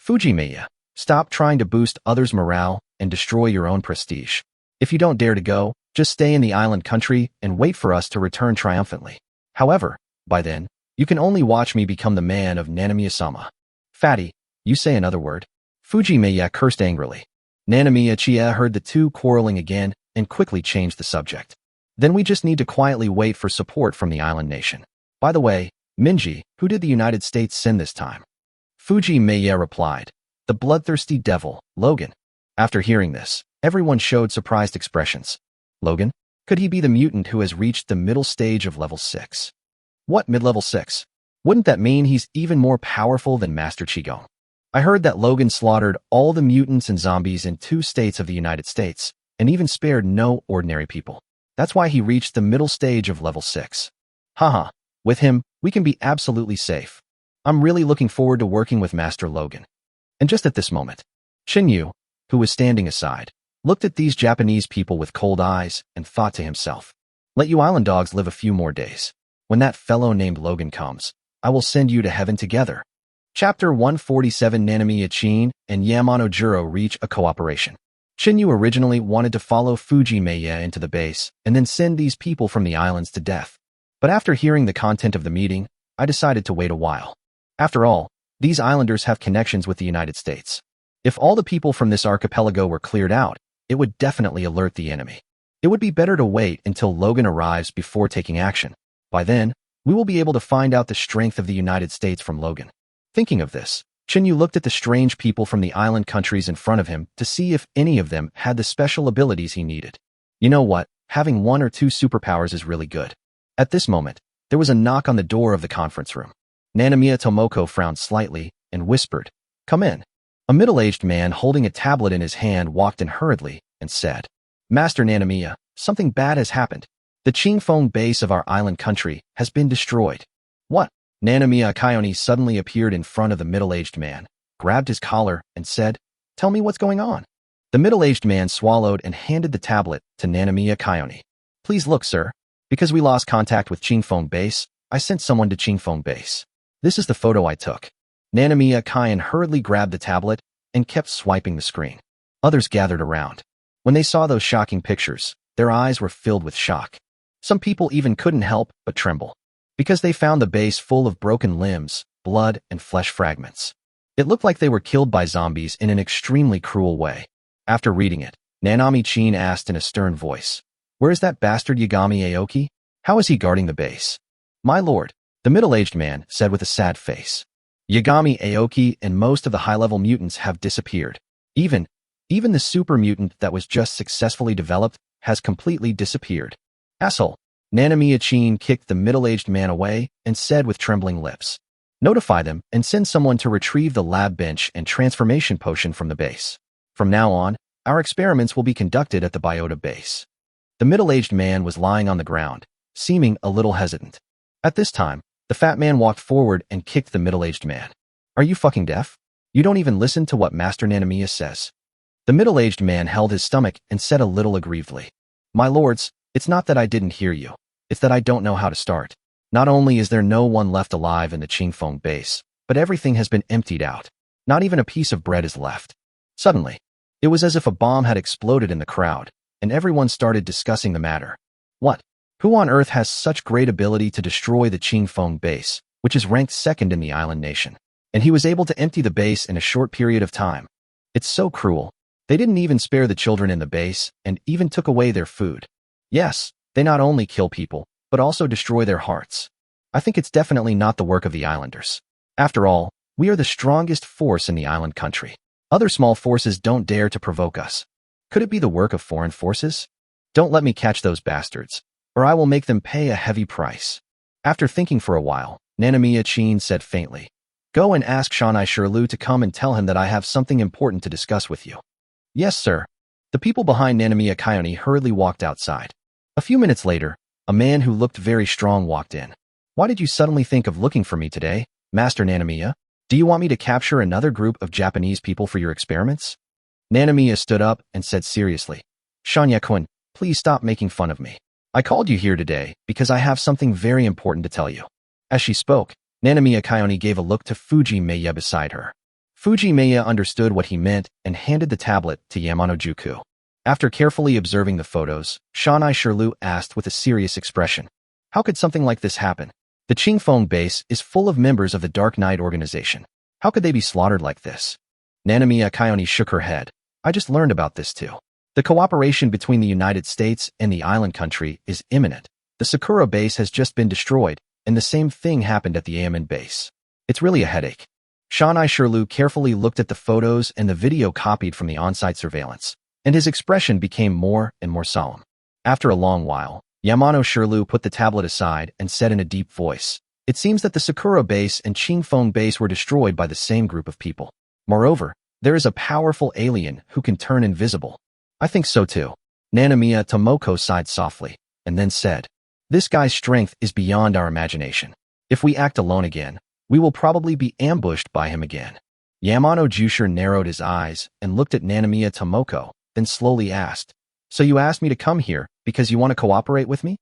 Fujimeya, stop trying to boost others' morale and destroy your own prestige. If you don't dare to go, just stay in the island country and wait for us to return triumphantly. However, by then, you can only watch me become the man of Nanamiya-sama. Fatty, you say another word. Fujimeya cursed angrily. Nanamiya-chia heard the two quarreling again and quickly changed the subject. Then we just need to quietly wait for support from the island nation. By the way, Minji, who did the United States send this time? Fujimeya replied. The bloodthirsty devil, Logan. After hearing this, everyone showed surprised expressions. Logan? Could he be the mutant who has reached the middle stage of level 6? What mid-level 6? Wouldn't that mean he's even more powerful than Master Qigong? I heard that Logan slaughtered all the mutants and zombies in 2 states of the United States, and even spared no ordinary people. That's why he reached the middle stage of level 6. Haha, with him, we can be absolutely safe. I'm really looking forward to working with Master Logan. And just at this moment, Shinyu, who was standing aside, looked at these Japanese people with cold eyes and thought to himself, let you island dogs live a few more days. When that fellow named Logan comes, I will send you to heaven together. Chapter 147 Nanamiya-chin and Yamano-juro reach a cooperation. Shinyu originally wanted to follow Fujimeya into the base and then send these people from the islands to death. But after hearing the content of the meeting, I decided to wait a while. After all, these islanders have connections with the United States. If all the people from this archipelago were cleared out, it would definitely alert the enemy. It would be better to wait until Logan arrives before taking action. By then, we will be able to find out the strength of the United States from Logan. Thinking of this, Shinyu looked at the strange people from the island countries in front of him to see if any of them had the special abilities he needed. You know what? Having 1 or 2 superpowers is really good. At this moment, there was a knock on the door of the conference room. Nanamiya Tomoko frowned slightly and whispered, "Come in." A middle-aged man holding a tablet in his hand walked in hurriedly and said, "Master Nanamiya, something bad has happened. The Qingfeng base of our island country has been destroyed." What? Nanamiya Kayoni suddenly appeared in front of the middle-aged man, grabbed his collar, and said, "Tell me what's going on." The middle-aged man swallowed and handed the tablet to Nanamiya Kayoni. "Please look, sir. Because we lost contact with Qingfeng base, I sent someone to Qingfeng base. This is the photo I took." Nanamiya Kyan hurriedly grabbed the tablet and kept swiping the screen. Others gathered around. When they saw those shocking pictures, their eyes were filled with shock. Some people even couldn't help but tremble, because they found the base full of broken limbs, blood, and flesh fragments. It looked like they were killed by zombies in an extremely cruel way. After reading it, Nanami-chin asked in a stern voice, "Where is that bastard Yagami Aoki? How is he guarding the base?" "My lord," the middle-aged man said with a sad face. "Yagami Aoki and most of the high-level mutants have disappeared. Even the super mutant that was just successfully developed has completely disappeared." "Asshole." Nanamiya-chin kicked the middle-aged man away and said with trembling lips, "Notify them and send someone to retrieve the lab bench and transformation potion from the base. From now on, our experiments will be conducted at the biota base." The middle-aged man was lying on the ground, seeming a little hesitant. At this time, the fat man walked forward and kicked the middle-aged man. "Are you fucking deaf? You don't even listen to what Master Nanamiya says." The middle-aged man held his stomach and said a little aggrievedly, "My lords, it's not that I didn't hear you. It's that I don't know how to start. Not only is there no one left alive in the Qingfeng base, but everything has been emptied out. Not even a piece of bread is left." Suddenly, it was as if a bomb had exploded in the crowd, and everyone started discussing the matter. What? Who on earth has such great ability to destroy the Qingfeng base, which is ranked 2nd in the island nation? And he was able to empty the base in a short period of time. It's so cruel. They didn't even spare the children in the base, and even took away their food. Yes, they not only kill people, but also destroy their hearts. I think it's definitely not the work of the islanders. After all, we are the strongest force in the island country. Other small forces don't dare to provoke us. Could it be the work of foreign forces? Don't let me catch those bastards, or I will make them pay a heavy price. After thinking for a while, Nanamiya-chin said faintly, "Go and ask Shanai Shirlu to come and tell him that I have something important to discuss with you." "Yes, sir." The people behind Nanamiya Kayoni hurriedly walked outside. A few minutes later, a man who looked very strong walked in. "Why did you suddenly think of looking for me today, Master Nanamiya? Do you want me to capture another group of Japanese people for your experiments?" Nanamiya stood up and said seriously, "Shanya-kun, please stop making fun of me. I called you here today because I have something very important to tell you." As she spoke, Nanamiya Kayoni gave a look to Fuji-Meiya beside her. Fuji-Meiya understood what he meant and handed the tablet to Yamano-juku. After carefully observing the photos, Shanai Shirlu asked with a serious expression, "How could something like this happen? The Qingfeng base is full of members of the Dark Knight organization. How could they be slaughtered like this?" Nanamiya Kayoni shook her head. "I just learned about this too. The cooperation between the United States and the island country is imminent. The Sakura base has just been destroyed, and the same thing happened at the Amen base. It's really a headache." Shanai Shirlu carefully looked at the photos and the video copied from the on-site surveillance, and his expression became more and more solemn. After a long while, Yamano Shirlu put the tablet aside and said in a deep voice, "It seems that the Sakura base and Qingfeng base were destroyed by the same group of people. Moreover, there is a powerful alien who can turn invisible." "I think so too." Nanamiya Tomoko sighed softly, and then said, "This guy's strength is beyond our imagination. If we act alone again, we will probably be ambushed by him again." Yamano Jusher narrowed his eyes and looked at Nanamiya Tomoko, then slowly asked, "So you asked me to come here because you want to cooperate with me?"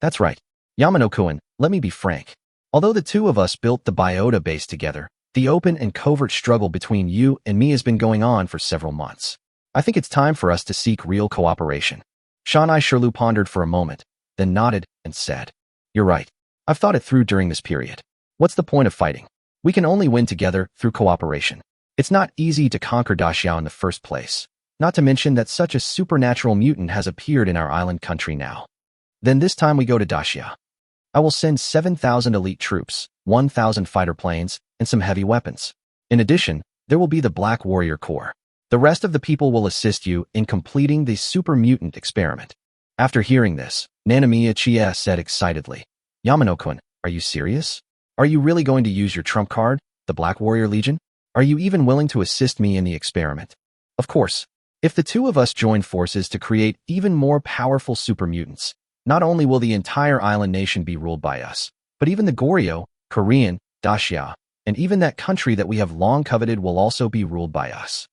"That's right. Yamano-kun, let me be frank. Although the two of us built the biota base together, the open and covert struggle between you and me has been going on for several months. I think it's time for us to seek real cooperation." Shanai Shirlu pondered for a moment, then nodded and said, "You're right. I've thought it through during this period. What's the point of fighting? We can only win together through cooperation. It's not easy to conquer Daxiao in the first place, not to mention that such a supernatural mutant has appeared in our island country now. Then this time we go to Daxiao. I will send 7,000 elite troops, 1,000 fighter planes, and some heavy weapons. In addition, there will be the Black Warrior Corps. The rest of the people will assist you in completing the super mutant experiment." After hearing this, Nanamiya Chie said excitedly, "Yamano-kun, are you serious? Are you really going to use your trump card, the Black Warrior Legion? Are you even willing to assist me in the experiment?" "Of course. If the two of us join forces to create even more powerful super mutants, not only will the entire island nation be ruled by us, but even the Goryeo, Korean, Daxiao, and even that country that we have long coveted will also be ruled by us."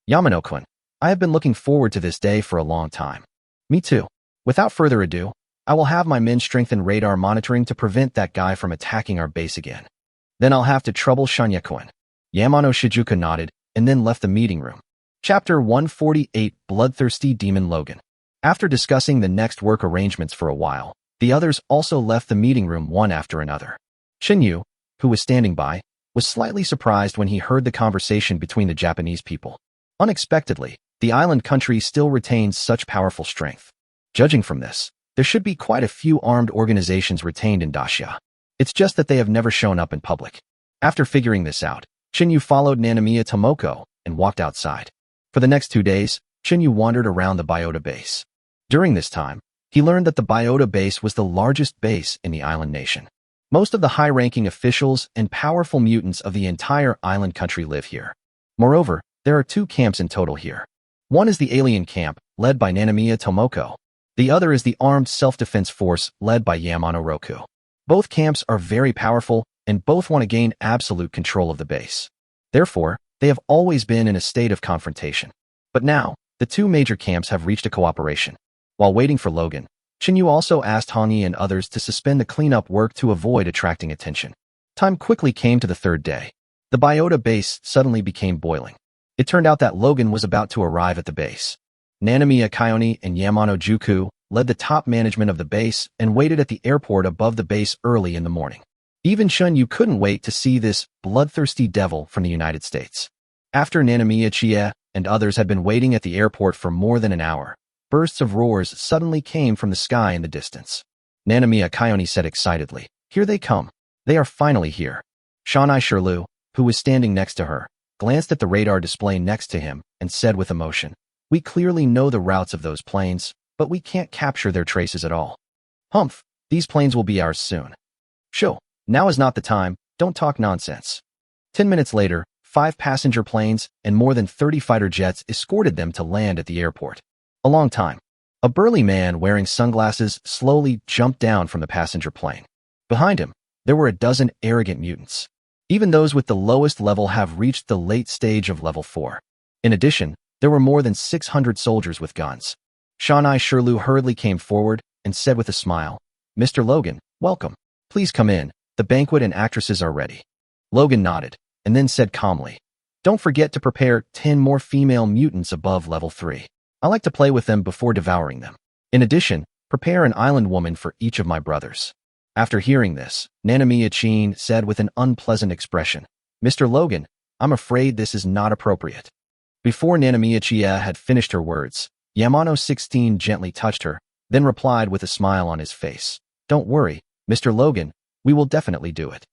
"Yamano-kun, I have been looking forward to this day for a long time." "Me too. Without further ado, I will have my men strengthen radar monitoring to prevent that guy from attacking our base again. Then I'll have to trouble Shanya-kun." Yamano Shijuka nodded and then left the meeting room. Chapter 148, Bloodthirsty Demon Logan. After discussing the next work arrangements for a while, the others also left the meeting room one after another. Shinyu, who was standing by, was slightly surprised when he heard the conversation between the Japanese people. Unexpectedly, the island country still retains such powerful strength. Judging from this, there should be quite a few armed organizations retained in Daxia. It's just that they have never shown up in public. After figuring this out, Shinyu followed Nanamiya Tomoko and walked outside. For the next 2 days, Shinyu wandered around the biota base. During this time, he learned that the biota base was the largest base in the island nation. Most of the high-ranking officials and powerful mutants of the entire island country live here. Moreover, there are 2 camps in total here. One is the alien camp, led by Nanamiya Tomoko. The other is the armed self-defense force led by Yamano Roku. Both camps are very powerful, and both want to gain absolute control of the base. Therefore, they have always been in a state of confrontation. But now, the 2 major camps have reached a cooperation. While waiting for Logan, Shinyu also asked Hongyi and others to suspend the cleanup work to avoid attracting attention. Time quickly came to the 3rd day. The biota base suddenly became boiling. It turned out that Logan was about to arrive at the base. Nanamiya Kayoni and Yamano Juku led the top management of the base and waited at the airport above the base early in the morning. Even Shunyu couldn't wait to see this bloodthirsty devil from the United States. After Nanamiya Chie and others had been waiting at the airport for more than an hour, bursts of roars suddenly came from the sky in the distance. Nanamiya Kayoni said excitedly, "Here they come. They are finally here." Shanai Shirlu, who was standing next to her, glanced at the radar display next to him and said with emotion, "We clearly know the routes of those planes, but we can't capture their traces at all. Humph, these planes will be ours soon." "Sho, now is not the time, don't talk nonsense." 10 minutes later, 5 passenger planes and more than 30 fighter jets escorted them to land at the airport. A long time. A burly man wearing sunglasses slowly jumped down from the passenger plane. Behind him, there were a dozen arrogant mutants. Even those with the lowest level have reached the late stage of level 4. In addition, there were more than 600 soldiers with guns. Shanai Shirlu hurriedly came forward and said with a smile, "Mr. Logan, welcome. Please come in, the banquet and actresses are ready. Logan nodded, and then said calmly, don't forget to prepare 10 more female mutants above level 3. I like to play with them before devouring them. In addition, prepare an island woman for each of my brothers. After hearing this, Nanamiya-chin said with an unpleasant expression, Mr. Logan, I'm afraid this is not appropriate. Before Nanamiya-chin had finished her words, Yamano 16 gently touched her, then replied with a smile on his face, don't worry, Mr. Logan, we will definitely do it.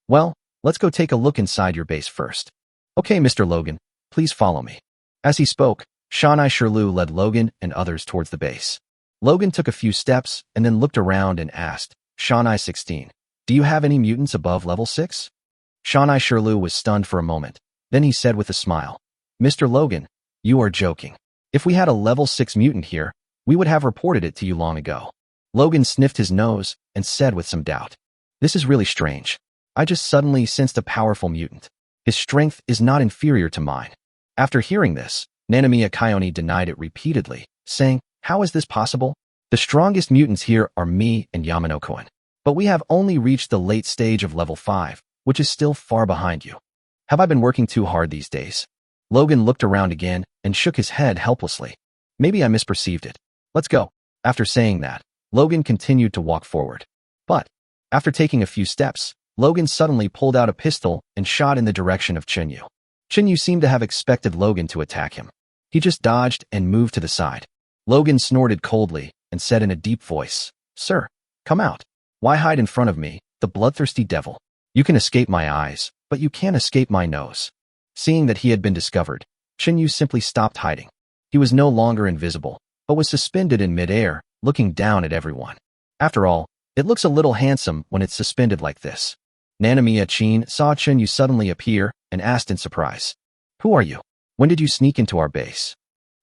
Well, let's go take a look inside your base first. Okay, Mr. Logan, please follow me. As he spoke, Shanai Shirlu led Logan and others towards the base. Logan took a few steps and then looked around and asked, Shanai 16, do you have any mutants above level 6? Shanai Shirlu was stunned for a moment. Then he said with a smile, Mr. Logan, you are joking. If we had a level 6 mutant here, we would have reported it to you long ago. Logan sniffed his nose and said with some doubt, this is really strange. I just suddenly sensed a powerful mutant. His strength is not inferior to mine. After hearing this, Nanamiya Kayoni denied it repeatedly, saying, how is this possible? The strongest mutants here are me and Yamano-kun. But we have only reached the late stage of level 5, which is still far behind you. Have I been working too hard these days? Logan looked around again and shook his head helplessly. Maybe I misperceived it. Let's go. After saying that, Logan continued to walk forward. But, after taking a few steps, Logan suddenly pulled out a pistol and shot in the direction of Chinyu. Chinyu seemed to have expected Logan to attack him. He just dodged and moved to the side. Logan snorted coldly and said in a deep voice, Sir, come out. Why hide in front of me, the bloodthirsty devil? You can escape my eyes, but you can't escape my nose. Seeing that he had been discovered, Chinyu simply stopped hiding. He was no longer invisible, but was suspended in midair, looking down at everyone. After all, it looks a little handsome when it's suspended like this. Nanamiya-chin saw Chinyu suddenly appear and asked in surprise, who are you? When did you sneak into our base?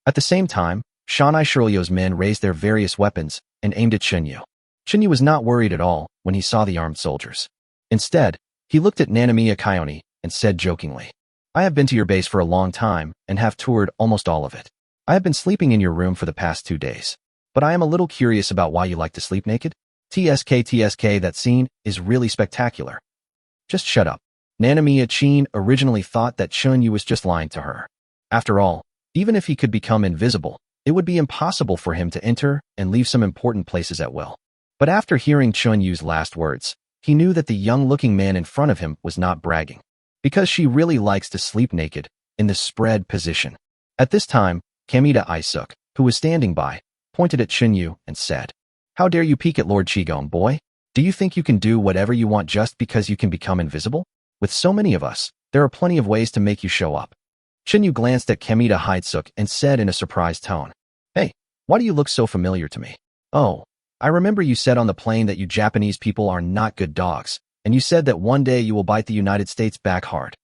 At the same time, Shanai Shirlyo's men raised their various weapons and aimed at Chinyu. Chinyu was not worried at all when he saw the armed soldiers. Instead, he looked at Nanamiya Kayoni and said jokingly, I have been to your base for a long time and have toured almost all of it. I have been sleeping in your room for the past 2 days. But I am a little curious about why you like to sleep naked. TSK, that scene is really spectacular. Just shut up. Nanamiya-chin originally thought that Chinyu was just lying to her. After all, even if he could become invisible, it would be impossible for him to enter and leave some important places at will. But after hearing Chinyu's last words, he knew that the young-looking man in front of him was not bragging, because she really likes to sleep naked, in the spread position. At this time, Kamita Isuk, who was standing by, pointed at Chinyu and said, How dare you peek at Lord Qigong, boy? Do you think you can do whatever you want just because you can become invisible? With so many of us, there are plenty of ways to make you show up. Chinyu glanced at Kamita Isuk and said in a surprised tone, Hey, why do you look so familiar to me? Oh, I remember you said on the plane that you Japanese people are not good dogs, and you said that one day you will bite the United States back hard.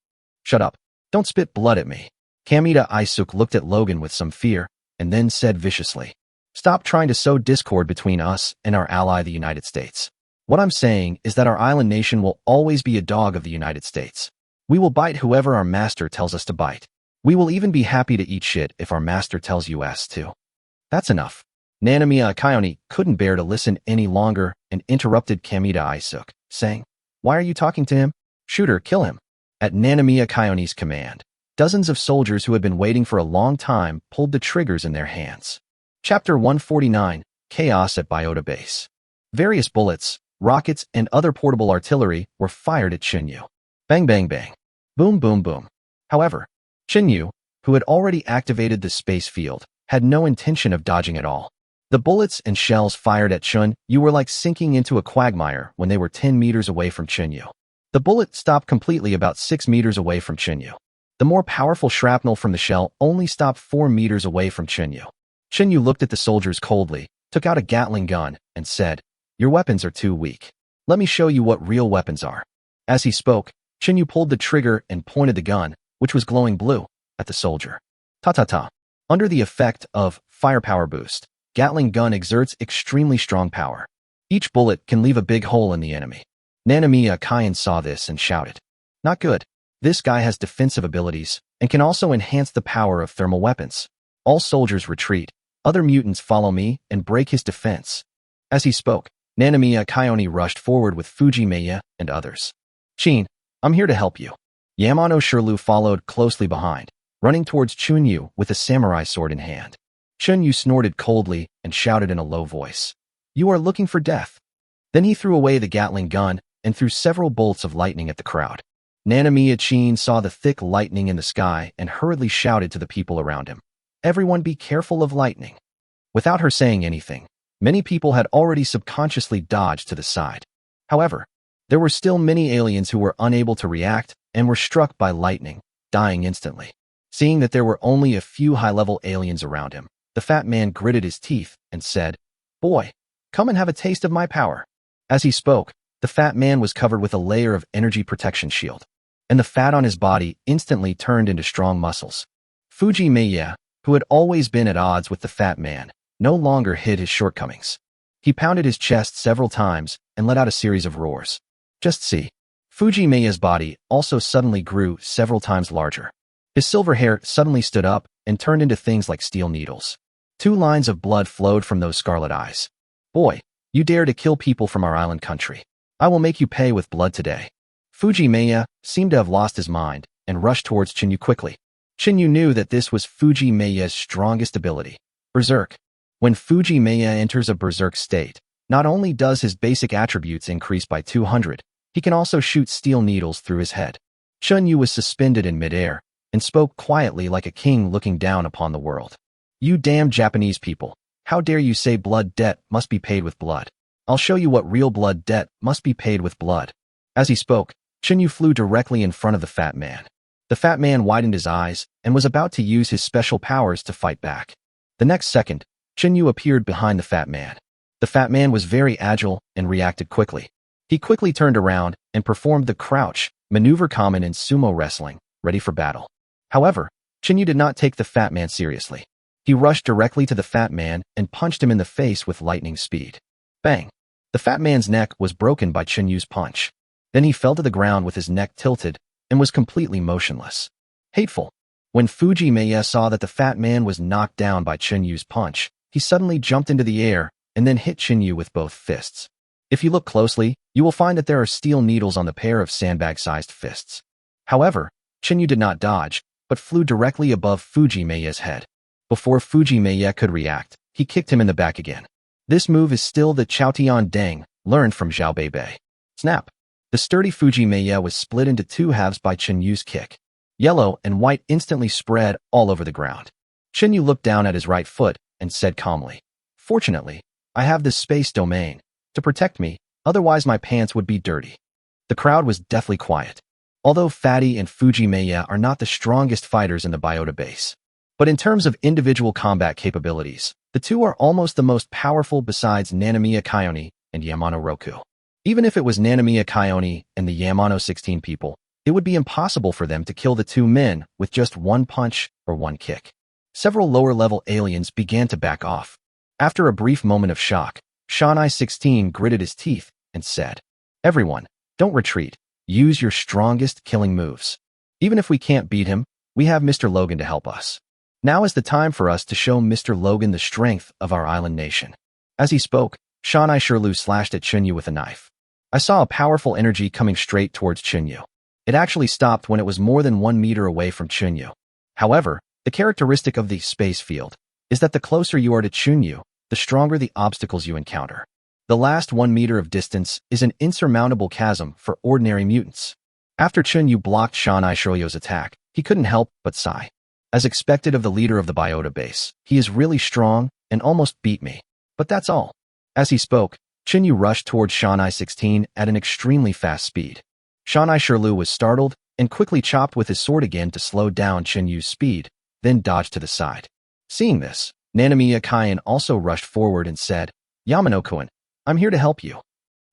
Shut up. Don't spit blood at me. Kamita Isuk looked at Logan with some fear, and then said viciously, Stop trying to sow discord between us and our ally the United States. What I'm saying is that our island nation will always be a dog of the United States. We will bite whoever our master tells us to bite. We will even be happy to eat shit if our master tells us to. That's enough. Nanamiya Kayoni couldn't bear to listen any longer and interrupted Kamita Isuk, saying, Why are you talking to him? Shoot her, kill him. At Nanamiya Kayoni's command, dozens of soldiers who had been waiting for a long time pulled the triggers in their hands. Chapter 149, Chaos at Biota Base. Various bullets, rockets, and other portable artillery were fired at Chinyu. Bang, bang, bang. Boom, boom, boom. However, Chinyu, who had already activated the space field, had no intention of dodging at all. The bullets and shells fired at Chinyu were like sinking into a quagmire when they were 10 meters away from Chinyu. The bullet stopped completely about 6 meters away from Chinyu. The more powerful shrapnel from the shell only stopped 4 meters away from Chinyu. Chinyu looked at the soldiers coldly, took out a Gatling gun, and said, Your weapons are too weak. Let me show you what real weapons are. As he spoke, Chinyu pulled the trigger and pointed the gun, which was glowing blue, at the soldier. Ta-ta-ta. Under the effect of firepower boost, Gatling gun exerts extremely strong power. Each bullet can leave a big hole in the enemy. Nanamiya Kyan saw this and shouted, Not good. This guy has defensive abilities and can also enhance the power of thermal weapons. All soldiers retreat. Other mutants follow me and break his defense. As he spoke, Nanamiya Kaioni rushed forward with Fujimeya and others. Chin, I'm here to help you. Yamano Shirlu followed closely behind, running towards Chunyu with a samurai sword in hand. Chunyu snorted coldly and shouted in a low voice, "You are looking for death." Then he threw away the Gatling gun and threw several bolts of lightning at the crowd. Nanamiya Chin saw the thick lightning in the sky and hurriedly shouted to the people around him, "Everyone be careful of lightning." Without her saying anything, many people had already subconsciously dodged to the side. However, there were still many aliens who were unable to react and were struck by lightning, dying instantly. Seeing that there were only a few high-level aliens around him, the fat man gritted his teeth and said, "Boy, come and have a taste of my power." As he spoke, the fat man was covered with a layer of energy protection shield, and the fat on his body instantly turned into strong muscles. Fujimeya, who had always been at odds with the fat man, no longer hid his shortcomings. He pounded his chest several times and let out a series of roars. Just see. Fujimeya's body also suddenly grew several times larger. His silver hair suddenly stood up and turned into things like steel needles. 2 lines of blood flowed from those scarlet eyes. "Boy, you dare to kill people from our island country. I will make you pay with blood today." Fujimeya seemed to have lost his mind and rushed towards Chinyu quickly. Chinyu knew that this was Fujimeya's strongest ability, Berserk. When Fujimeya enters a Berserk state, not only does his basic attributes increase by 200, he can also shoot steel needles through his head. Chunyu was suspended in midair and spoke quietly like a king looking down upon the world. "You damn Japanese people, how dare you say blood debt must be paid with blood? I'll show you what real blood debt must be paid with blood." As he spoke, Chunyu flew directly in front of the fat man. The fat man widened his eyes and was about to use his special powers to fight back. The next second, Chunyu appeared behind the fat man. The fat man was very agile and reacted quickly. He quickly turned around and performed the crouch maneuver common in sumo wrestling, ready for battle. However, Chunyu did not take the fat man seriously. He rushed directly to the fat man and punched him in the face with lightning speed. Bang! The fat man's neck was broken by Chunyu's punch. Then he fell to the ground with his neck tilted and was completely motionless. Hateful. When Fujimeya saw that the fat man was knocked down by Chunyu's punch, he suddenly jumped into the air and then hit Chunyu with both fists. If you look closely, you will find that there are steel needles on the pair of sandbag-sized fists. However, Chunyu did not dodge, but flew directly above Fujimeya's head. Before Fujimeya could react, he kicked him in the back again. This move is still the Chaotian Deng, learned from Zhao Beibei. Snap! The sturdy Fujimeya was split into 2 halves by Chunyu's kick. Yellow and white instantly spread all over the ground. Chunyu looked down at his right foot and said calmly, "Fortunately, I have this space domain to protect me, otherwise my pants would be dirty." The crowd was deathly quiet. Although Fatty and Fujimeya are not the strongest fighters in the biota base, but in terms of individual combat capabilities, the two are almost the most powerful besides Nanamiya Kaioni and Yamano Roku. Even if it was Nanamiya Kaioni and the Yamano 16 people, it would be impossible for them to kill the 2 men with just 1 punch or 1 kick. Several lower-level aliens began to back off. After a brief moment of shock, Shanai 16 gritted his teeth and said, "Everyone, don't retreat. Use your strongest killing moves. Even if we can't beat him, we have Mr. Logan to help us. Now is the time for us to show Mr. Logan the strength of our island nation." As he spoke, Shanai Shirlu slashed at Chunyu with a knife. I saw a powerful energy coming straight towards Chunyu. It actually stopped when it was more than 1 meter away from Chunyu. However, the characteristic of the space field is that the closer you are to Chunyu, the stronger the obstacles you encounter. The last 1 meter of distance is an insurmountable chasm for ordinary mutants. After Chunyu blocked Shanai Shiryu's attack, he couldn't help but sigh. As expected of the leader of the biota base, he is really strong and almost beat me. But that's all. As he spoke, Chunyu rushed towards Shanai 16 at an extremely fast speed. Shanai Shirlu was startled and quickly chopped with his sword again to slow down Chunyu's speed, then dodged to the side. Seeing this, Nanamiya Kaion also rushed forward and said, "Yamano-kun, I'm here to help you."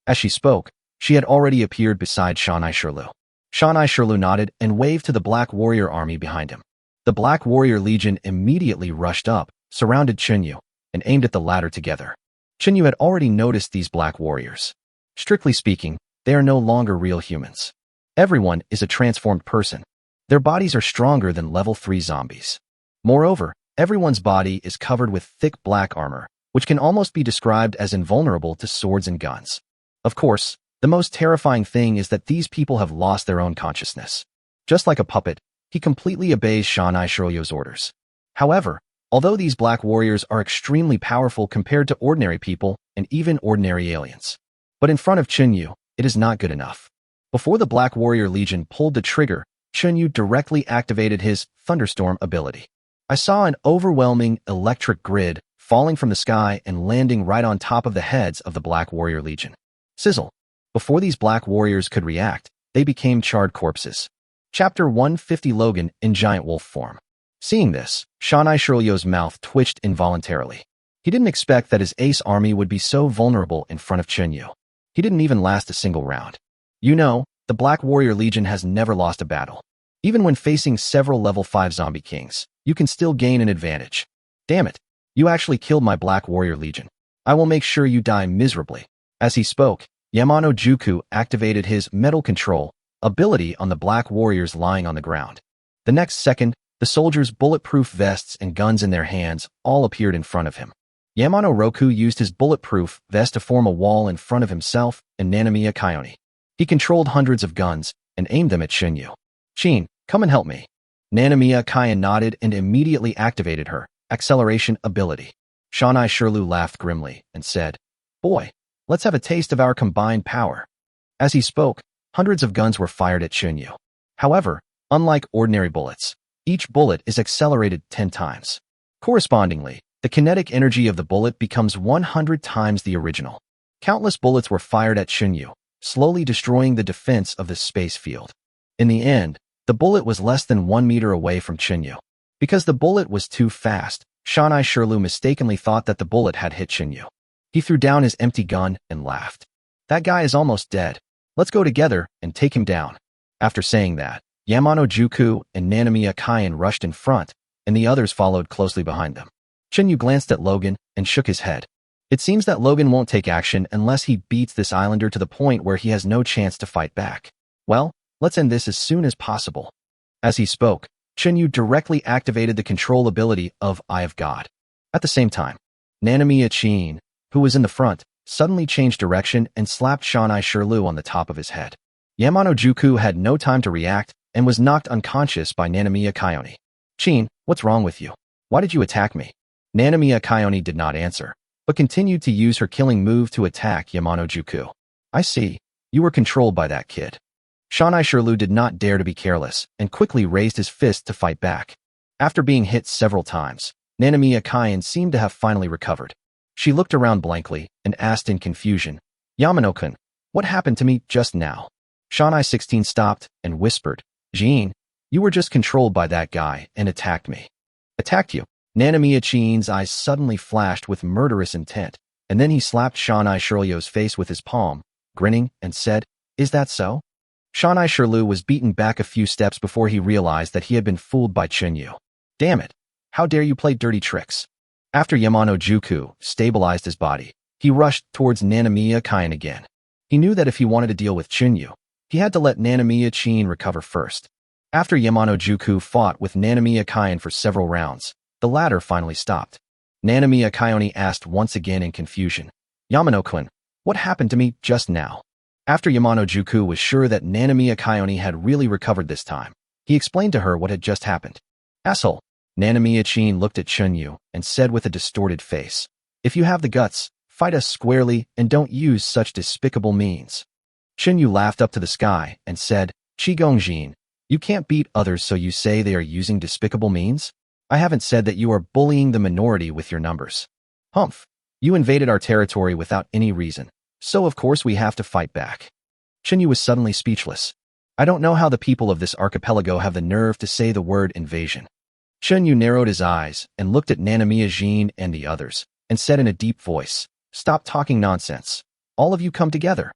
As she spoke, she had already appeared beside Shanai Shirlu. Shanai Shirlu nodded and waved to the Black Warrior army behind him. The Black Warrior Legion immediately rushed up, surrounded Chunyu, and aimed at the latter together. Chunyu had already noticed these Black Warriors. Strictly speaking, they are no longer real humans. Everyone is a transformed person. Their bodies are stronger than level 3 zombies. Moreover, everyone's body is covered with thick black armor, which can almost be described as invulnerable to swords and guns. Of course, the most terrifying thing is that these people have lost their own consciousness. Just like a puppet, he completely obeys Shanai Shirlyo's orders. However, although these black warriors are extremely powerful compared to ordinary people and even ordinary aliens, but in front of Chunyu, it is not good enough. Before the Black Warrior Legion pulled the trigger, Chunyu directly activated his Thunderstorm ability. I saw an overwhelming electric grid falling from the sky and landing right on top of the heads of the Black Warrior Legion. Sizzle. Before these Black Warriors could react, they became charred corpses. Chapter 150 Logan in giant wolf form. Seeing this, Shanai Shirlyo's mouth twitched involuntarily. He didn't expect that his ace army would be so vulnerable in front of Chunyu. He didn't even last a single round. You know, the Black Warrior Legion has never lost a battle. Even when facing several level 5 zombie kings, you can still gain an advantage. Damn it, you actually killed my Black Warrior Legion. I will make sure you die miserably. As he spoke, Yamano Juku activated his Metal Control ability on the Black Warriors lying on the ground. The next second, the soldiers' bulletproof vests and guns in their hands all appeared in front of him. Yamano Roku used his bulletproof vest to form a wall in front of himself and Nanamiya Kayoni. He controlled hundreds of guns and aimed them at Chunyu. Chin, come and help me. Nanamiya Kayan nodded and immediately activated her acceleration ability. Shanai Shirlu laughed grimly and said, "Boy, let's have a taste of our combined power." As he spoke, hundreds of guns were fired at Chunyu. However, unlike ordinary bullets, each bullet is accelerated 10 times. Correspondingly, the kinetic energy of the bullet becomes 100 times the original. Countless bullets were fired at Chunyu, slowly destroying the defense of the space field. In the end, the bullet was less than 1 meter away from Chunyu. Because the bullet was too fast, Shanai Shirlu mistakenly thought that the bullet had hit Chunyu. He threw down his empty gun and laughed. "That guy is almost dead. Let's go together and take him down." After saying that, Yamano Juku and Nanamiya Kayan rushed in front, and the others followed closely behind them. Chunyu glanced at Logan and shook his head. It seems that Logan won't take action unless he beats this islander to the point where he has no chance to fight back. Well, let's end this as soon as possible. As he spoke, Chunyu directly activated the control ability of Eye of God. At the same time, Nanamiya Chin, who was in the front, suddenly changed direction and slapped Shanai Shirlu on the top of his head. Yamano Juku had no time to react and was knocked unconscious by Nanamiya Kayoni. "Chin, what's wrong with you? Why did you attack me?" Nanamiya Kayoni did not answer, but continued to use her killing move to attack Yamano Juku. "I see. You were controlled by that kid." Shanai Shirlu did not dare to be careless and quickly raised his fist to fight back. After being hit several times, Nanamiya Kayan seemed to have finally recovered. She looked around blankly and asked in confusion, "Yamano-kun, what happened to me just now?" Shanai 16 stopped and whispered, "Jean, you were just controlled by that guy and attacked me." "Attacked you?" Nanamiya Chin's eyes suddenly flashed with murderous intent, and then he slapped Shanai Shirlyo's face with his palm, grinning, and said, "Is that so?" Shanai Shirlu was beaten back a few steps before he realized that he had been fooled by Chunyu. "Damn it! How dare you play dirty tricks?" After Yamano Juku stabilized his body, he rushed towards Nanamiya Kayan again. He knew that if he wanted to deal with Chunyu, he had to let Nanamiya Chin recover first. After Yamano Juku fought with Nanamiya Kayan for several rounds, the latter finally stopped. Nanamiya Kayoni asked once again in confusion, "Yamano-kun, what happened to me just now?" After Yamano Juku was sure that Nanamiya Kayoni had really recovered this time, he explained to her what had just happened. "Asshole." Nanamiya Chin looked at Chunyu and said with a distorted face, "If you have the guts, fight us squarely and don't use such despicable means." Chunyu laughed up to the sky and said, "Qigongjin, you can't beat others so you say they are using despicable means? I haven't said that you are bullying the minority with your numbers. Humph, you invaded our territory without any reason, so of course we have to fight back." Chunyu was suddenly speechless. I don't know how the people of this archipelago have the nerve to say the word invasion. Chunyu narrowed his eyes and looked at Nanamiya Jin and the others, and said in a deep voice, "Stop talking nonsense. All of you come together."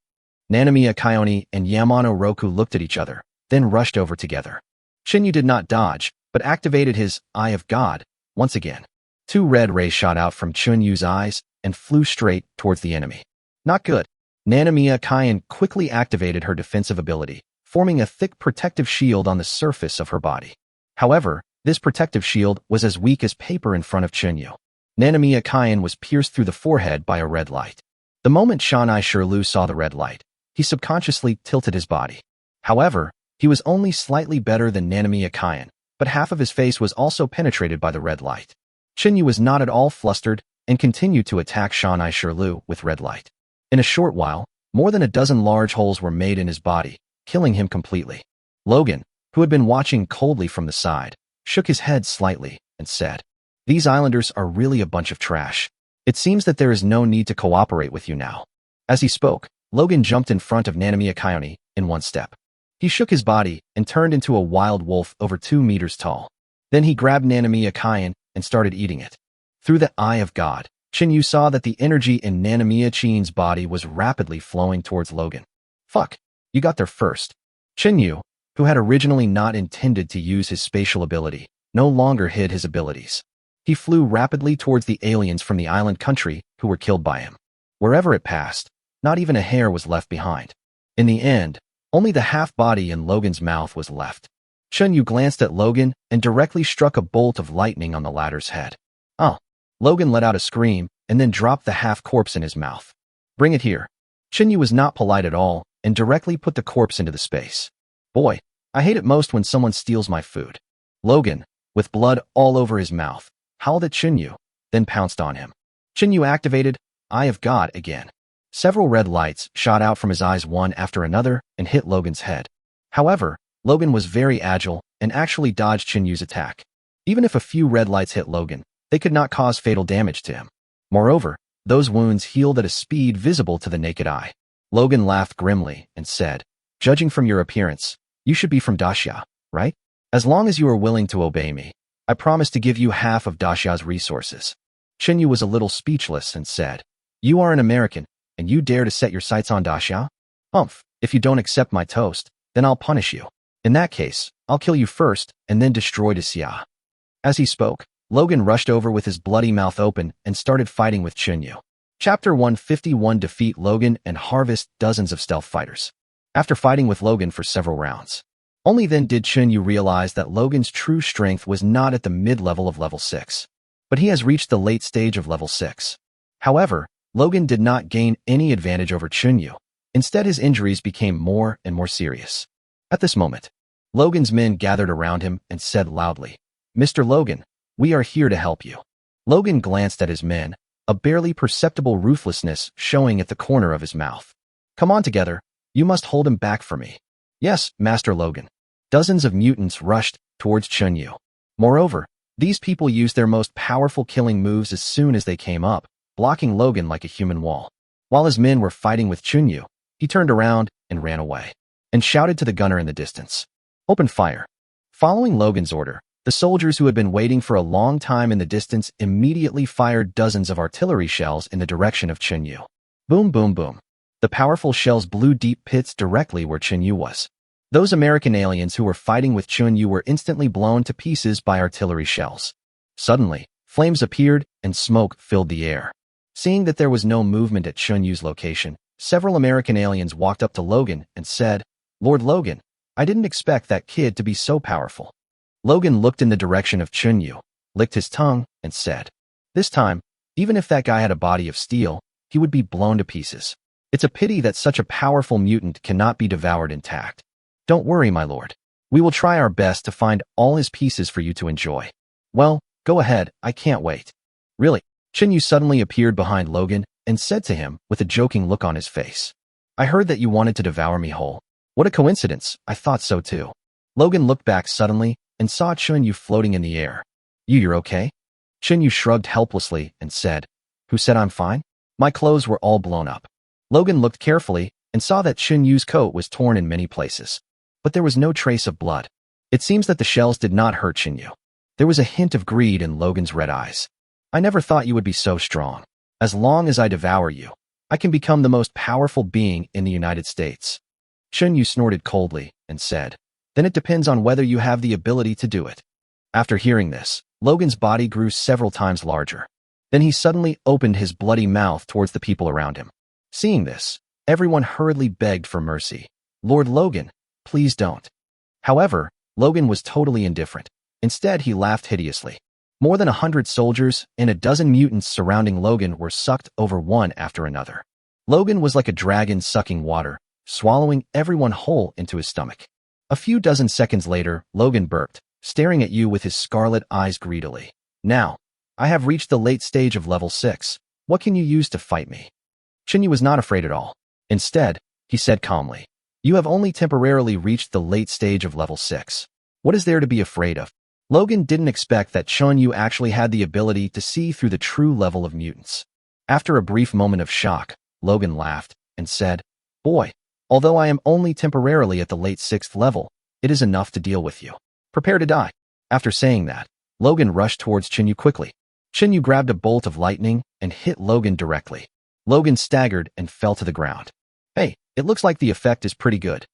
Nanamiya Kayoni and Yamano Roku looked at each other, then rushed over together. Chunyu did not dodge, but activated his Eye of God once again. 2 red rays shot out from Chunyu's eyes and flew straight towards the enemy. Not good. Nanamiya Kayan quickly activated her defensive ability, forming a thick protective shield on the surface of her body. However, this protective shield was as weak as paper in front of Chunyu. Nanamiya Kyan was pierced through the forehead by a red light. The moment Shanai Shirlu saw the red light, he subconsciously tilted his body. However, he was only slightly better than Nanamiya Kyan, but half of his face was also penetrated by the red light. Chinyu was not at all flustered and continued to attack Shanai Shirlu with red light. In a short while, more than a dozen large holes were made in his body, killing him completely. Logan, who had been watching coldly from the side, shook his head slightly and said, "These islanders are really a bunch of trash. It seems that there is no need to cooperate with you now." As he spoke, Logan jumped in front of Nanamiya Kyan in one step. He shook his body and turned into a wild wolf over 2 meters tall. Then he grabbed Nanamiya Kyan and started eating it. Through the eye of God, Chinyu saw that the energy in Nanamiya Chin's body was rapidly flowing towards Logan. "Fuck, you got there first." Chinyu, who had originally not intended to use his spatial ability, no longer hid his abilities. He flew rapidly towards the aliens from the island country who were killed by him. Wherever it passed, not even a hair was left behind. In the end, only the half-body in Logan's mouth was left. Chinyu glanced at Logan and directly struck a bolt of lightning on the latter's head. "Oh." Logan let out a scream and then dropped the half-corpse in his mouth. "Bring it here." Chinyu was not polite at all and directly put the corpse into the space. "Boy, I hate it most when someone steals my food." Logan, with blood all over his mouth, howled at Chinyu, then pounced on him. Chinyu activated Eye of God again. Several red lights shot out from his eyes one after another and hit Logan's head. However, Logan was very agile and actually dodged Chinyu's attack. Even if a few red lights hit Logan, they could not cause fatal damage to him. Moreover, those wounds healed at a speed visible to the naked eye. Logan laughed grimly and said, "Judging from your appearance, you should be from Daxia, right? As long as you are willing to obey me, I promise to give you half of Daxia's resources." Chinyu was a little speechless and said, "You are an American, and you dare to set your sights on Daxia? Humph, if you don't accept my toast, then I'll punish you. In that case, I'll kill you first and then destroy Daxia." As he spoke, Logan rushed over with his bloody mouth open and started fighting with Chinyu. Chapter 151: Defeat Logan and harvest dozens of stealth fighters. After fighting with Logan for several rounds, only then did Chinyu realize that Logan's true strength was not at the mid-level of level 6, but he has reached the late stage of level 6. However, Logan did not gain any advantage over Chinyu. Instead, his injuries became more and more serious. At this moment, Logan's men gathered around him and said loudly, "Mr. Logan, we are here to help you." Logan glanced at his men, a barely perceptible ruthlessness showing at the corner of his mouth. "Come on together, you must hold him back for me." "Yes, Master Logan." Dozens of mutants rushed towards Chinyu. Moreover, these people used their most powerful killing moves as soon as they came up, blocking Logan like a human wall. While his men were fighting with Chinyu, he turned around and ran away, and shouted to the gunner in the distance, "Open fire." Following Logan's order, the soldiers who had been waiting for a long time in the distance immediately fired dozens of artillery shells in the direction of Chinyu. Boom, boom, boom. The powerful shells blew deep pits directly where Chinyu was. Those American aliens who were fighting with Chinyu were instantly blown to pieces by artillery shells. Suddenly, flames appeared and smoke filled the air. Seeing that there was no movement at Chinyu's location, several American aliens walked up to Logan and said, "Lord Logan, I didn't expect that kid to be so powerful." Logan looked in the direction of Chinyu, licked his tongue, and said, "This time, even if that guy had a body of steel, he would be blown to pieces. It's a pity that such a powerful mutant cannot be devoured intact. Don't worry, my lord. We will try our best to find all his pieces for you to enjoy." "Well, go ahead, I can't wait." "Really?" Chinyu suddenly appeared behind Logan and said to him with a joking look on his face, "I heard that you wanted to devour me whole. What a coincidence, I thought so too." Logan looked back suddenly and saw Chinyu floating in the air. You're okay?" Chinyu shrugged helplessly and said, "Who said I'm fine? My clothes were all blown up." Logan looked carefully and saw that Chinyu's coat was torn in many places, but there was no trace of blood. It seems that the shells did not hurt Chinyu. There was a hint of greed in Logan's red eyes. "I never thought you would be so strong. As long as I devour you, I can become the most powerful being in the United States." Chinyu snorted coldly and said, "Then it depends on whether you have the ability to do it." After hearing this, Logan's body grew several times larger. Then he suddenly opened his bloody mouth towards the people around him. Seeing this, everyone hurriedly begged for mercy. "Lord Logan, please don't." However, Logan was totally indifferent. Instead, he laughed hideously. More than 100 soldiers and a dozen mutants surrounding Logan were sucked over one after another. Logan was like a dragon sucking water, swallowing everyone whole into his stomach. A few dozen seconds later, Logan burped, staring at you with his scarlet eyes greedily. Now, I have reached the late stage of level 6. What can you use to fight me? Chinyu was not afraid at all. Instead, he said calmly, you have only temporarily reached the late stage of level 6. What is there to be afraid of? Logan didn't expect that Chinyu actually had the ability to see through the true level of mutants. After a brief moment of shock, Logan laughed and said, boy, although I am only temporarily at the late 6th level, it is enough to deal with you. Prepare to die. After saying that, Logan rushed towards Chinyu quickly. Chinyu grabbed a bolt of lightning and hit Logan directly. Logan staggered and fell to the ground. Hey, it looks like the effect is pretty good.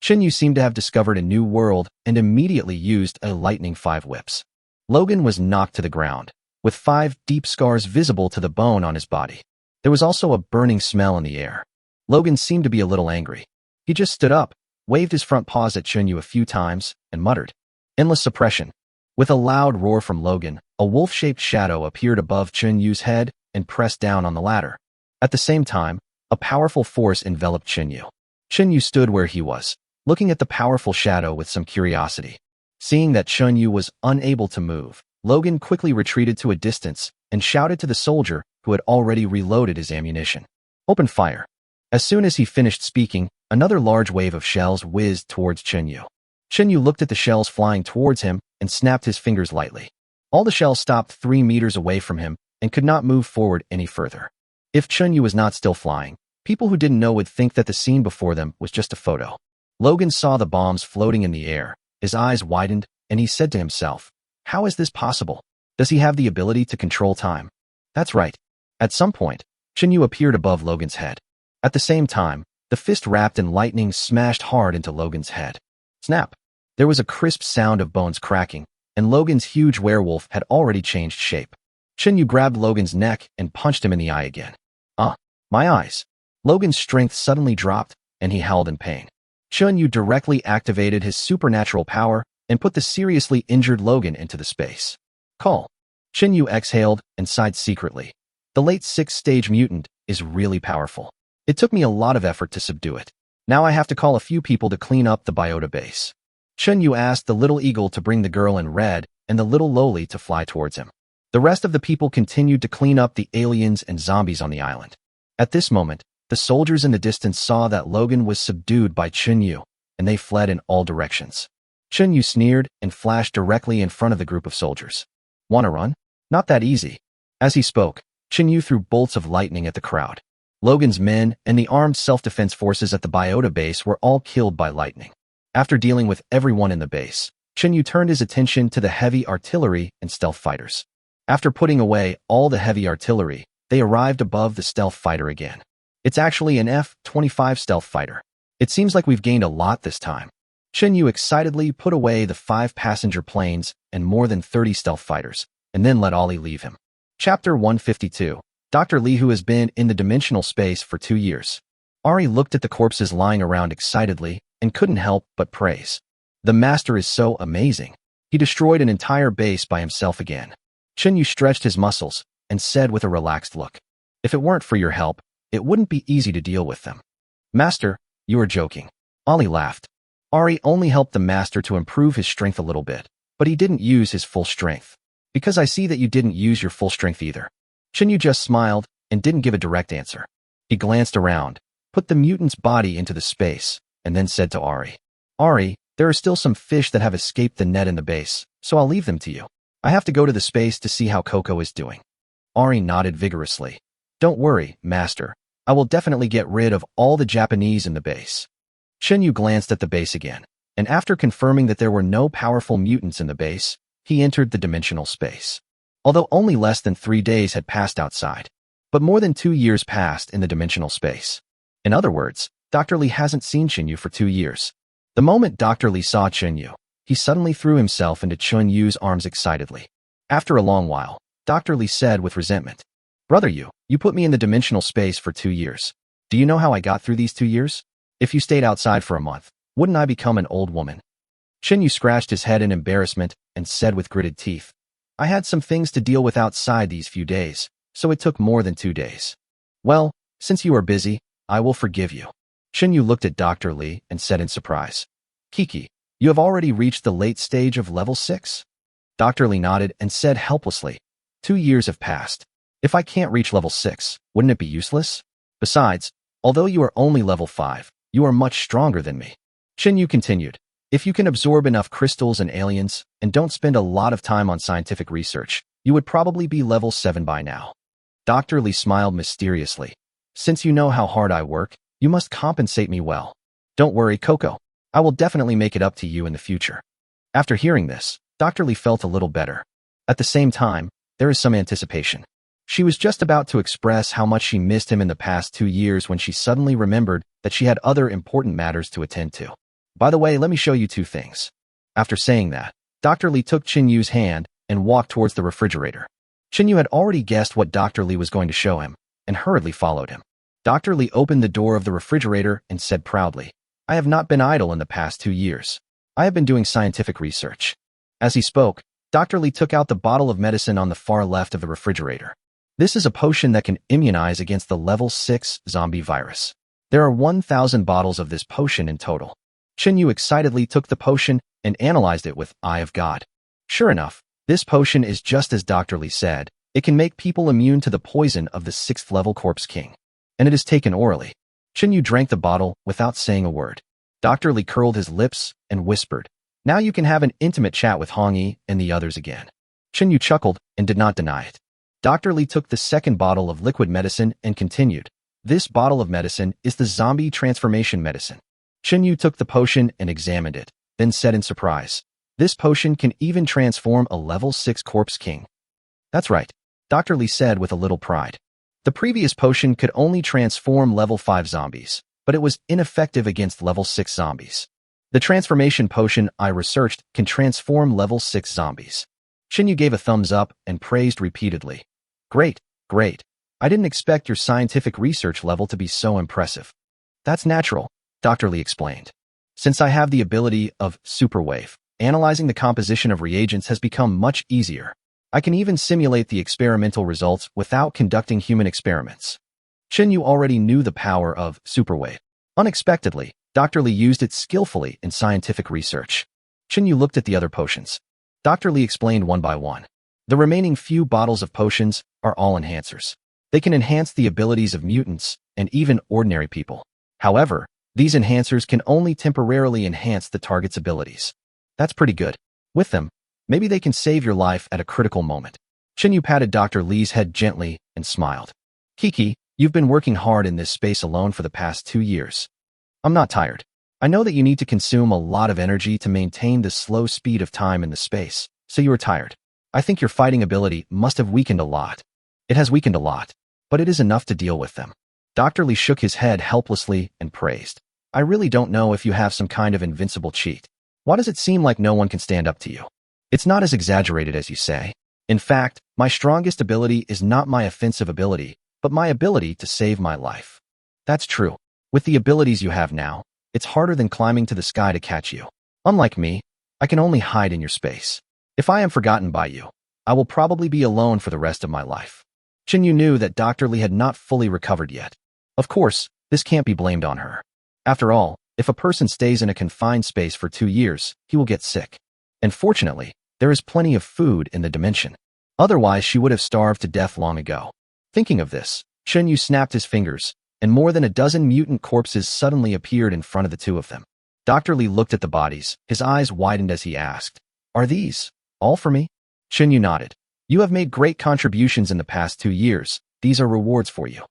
Chinyu seemed to have discovered a new world and immediately used a lightning 5 whips. Logan was knocked to the ground, with 5 deep scars visible to the bone on his body. There was also a burning smell in the air. Logan seemed to be a little angry. He just stood up, waved his front paws at Chinyu a few times, and muttered, endless suppression. With a loud roar from Logan, a wolf-shaped shadow appeared above Chinyu's head and pressed down on the ladder. At the same time, a powerful force enveloped Chinyu. Chinyu stood where he was, looking at the powerful shadow with some curiosity. Seeing that Chinyu was unable to move, Logan quickly retreated to a distance and shouted to the soldier who had already reloaded his ammunition. Open fire. As soon as he finished speaking, another large wave of shells whizzed towards Chinyu. Chinyu looked at the shells flying towards him and snapped his fingers lightly. All the shells stopped 3 meters away from him and could not move forward any further. If Chinyu was not still flying, people who didn't know would think that the scene before them was just a photo. Logan saw the bombs floating in the air. His eyes widened, and he said to himself, how is this possible? Does he have the ability to control time? That's right. At some point, Chinyu appeared above Logan's head. At the same time, the fist wrapped in lightning smashed hard into Logan's head. Snap! There was a crisp sound of bones cracking, and Logan's huge werewolf had already changed shape. Chinyu grabbed Logan's neck and punched him in the eye again. My eyes. Logan's strength suddenly dropped, and he howled in pain. Chinyu directly activated his supernatural power and put the seriously injured Logan into the space. Call. Chinyu exhaled and sighed secretly. The late 6th stage mutant is really powerful. It took me a lot of effort to subdue it. Now I have to call a few people to clean up the biota base. Chinyu asked the little eagle to bring the girl in red and the little lowly to fly towards him. The rest of the people continued to clean up the aliens and zombies on the island. At this moment, the soldiers in the distance saw that Logan was subdued by Chinyu, and they fled in all directions. Chinyu sneered and flashed directly in front of the group of soldiers. Wanna run? Not that easy. As he spoke, Chinyu threw bolts of lightning at the crowd. Logan's men and the armed self-defense forces at the biota base were all killed by lightning. After dealing with everyone in the base, Chinyu turned his attention to the heavy artillery and stealth fighters. After putting away all the heavy artillery, they arrived above the stealth fighter again. It's actually an F-25 stealth fighter. It seems like we've gained a lot this time. Chinyu excitedly put away the 5 passenger planes and more than 30 stealth fighters, and then let Ollie leave him. Chapter 152. Dr. Lee, who has been in the dimensional space for 2 years. Ari looked at the corpses lying around excitedly and couldn't help but praise. The master is so amazing. He destroyed an entire base by himself again. Chinyu stretched his muscles and said with a relaxed look, if it weren't for your help, it wouldn't be easy to deal with them. Master, you are joking. Ollie laughed. Ari only helped the master to improve his strength a little bit, but he didn't use his full strength. Because I see that you didn't use your full strength either. Chinyu just smiled and didn't give a direct answer. He glanced around, put the mutant's body into the space, and then said to Ari, Ari, there are still some fish that have escaped the net in the base, so I'll leave them to you. I have to go to the space to see how Coco is doing. Ari nodded vigorously. Don't worry, master. I will definitely get rid of all the Japanese in the base. Chinyu glanced at the base again, and after confirming that there were no powerful mutants in the base, he entered the dimensional space. Although only less than 3 days had passed outside, but more than 2 years passed in the dimensional space. In other words, Dr. Lee hasn't seen Chinyu for 2 years. The moment Dr. Lee saw Chinyu, he suddenly threw himself into Chinyu's arms excitedly. After a long while, Dr. Lee said with resentment, Brother, you put me in the dimensional space for 2 years. Do you know how I got through these 2 years? If you stayed outside for a month, wouldn't I become an old woman? Chinyu scratched his head in embarrassment and said with gritted teeth, I had some things to deal with outside these few days, so it took more than 2 days. Well, since you are busy, I will forgive you. Chenyu looked at Dr. Li and said in surprise, Kiki, you have already reached the late stage of level 6? Dr. Li nodded and said helplessly, 2 years have passed. If I can't reach level 6, wouldn't it be useless? Besides, although you are only level 5, you are much stronger than me. Chenyu continued, if you can absorb enough crystals and aliens, and don't spend a lot of time on scientific research, you would probably be level 7 by now. Dr. Li smiled mysteriously. Since you know how hard I work, you must compensate me well. Don't worry, Coco. I will definitely make it up to you in the future. After hearing this, Dr. Li felt a little better. At the same time, there is some anticipation. She was just about to express how much she missed him in the past 2 years when she suddenly remembered that she had other important matters to attend to. By the way, let me show you 2 things. After saying that, Dr. Li took Chenyu's hand and walked towards the refrigerator. Chenyu had already guessed what Dr. Li was going to show him, and hurriedly followed him. Dr. Li opened the door of the refrigerator and said proudly, I have not been idle in the past 2 years. I have been doing scientific research. As he spoke, Dr. Li took out the bottle of medicine on the far left of the refrigerator. This is a potion that can immunize against the level 6 zombie virus. There are 1,000 bottles of this potion in total. Chenyu excitedly took the potion and analyzed it with Eye of God. Sure enough, this potion is just as Dr. Li said. It can make people immune to the poison of the 6th level Corpse King. And it is taken orally. Chenyu drank the bottle without saying a word. Dr. Li curled his lips and whispered, now you can have an intimate chat with Hongyi and the others again. Chenyu chuckled and did not deny it. Dr. Li took the second bottle of liquid medicine and continued, this bottle of medicine is the zombie transformation medicine. Chenyu took the potion and examined it, then said in surprise, this potion can even transform a level 6 Corpse King. That's right, Dr. Li said with a little pride. The previous potion could only transform level 5 zombies, but it was ineffective against level 6 zombies. The transformation potion I researched can transform level 6 zombies. Chenyu gave a thumbs up and praised repeatedly. Great, great. I didn't expect your scientific research level to be so impressive. That's natural, Dr. Li explained. Since I have the ability of superwave, analyzing the composition of reagents has become much easier. I can even simulate the experimental results without conducting human experiments. Chenyu already knew the power of superwave. Unexpectedly, Dr. Li used it skillfully in scientific research. Chenyu looked at the other potions. Dr. Li explained one by one. The remaining few bottles of potions are all enhancers. They can enhance the abilities of mutants and even ordinary people. However, these enhancers can only temporarily enhance the target's abilities. That's pretty good. With them, maybe they can save your life at a critical moment. Chenyu patted Dr. Li's head gently and smiled. Kiki, you've been working hard in this space alone for the past 2 years. I'm not tired. I know that you need to consume a lot of energy to maintain the slow speed of time in the space, so you are tired. I think your fighting ability must have weakened a lot. It has weakened a lot, but it is enough to deal with them. Dr. Li shook his head helplessly and praised. I really don't know if you have some kind of invincible cheat. Why does it seem like no one can stand up to you? It's not as exaggerated as you say. In fact, my strongest ability is not my offensive ability, but my ability to save my life. That's true. With the abilities you have now, it's harder than climbing to the sky to catch you. Unlike me, I can only hide in your space. If I am forgotten by you, I will probably be alone for the rest of my life. Chenyu knew that Dr. Li had not fully recovered yet. Of course, this can't be blamed on her. After all, if a person stays in a confined space for 2 years, he will get sick. And fortunately, there is plenty of food in the dimension. Otherwise, she would have starved to death long ago. Thinking of this, Chenyu snapped his fingers, and more than a dozen mutant corpses suddenly appeared in front of the two of them. Dr. Li looked at the bodies, his eyes widened as he asked, Are these all for me? Chenyu nodded. You have made great contributions in the past 2 years. These are rewards for you.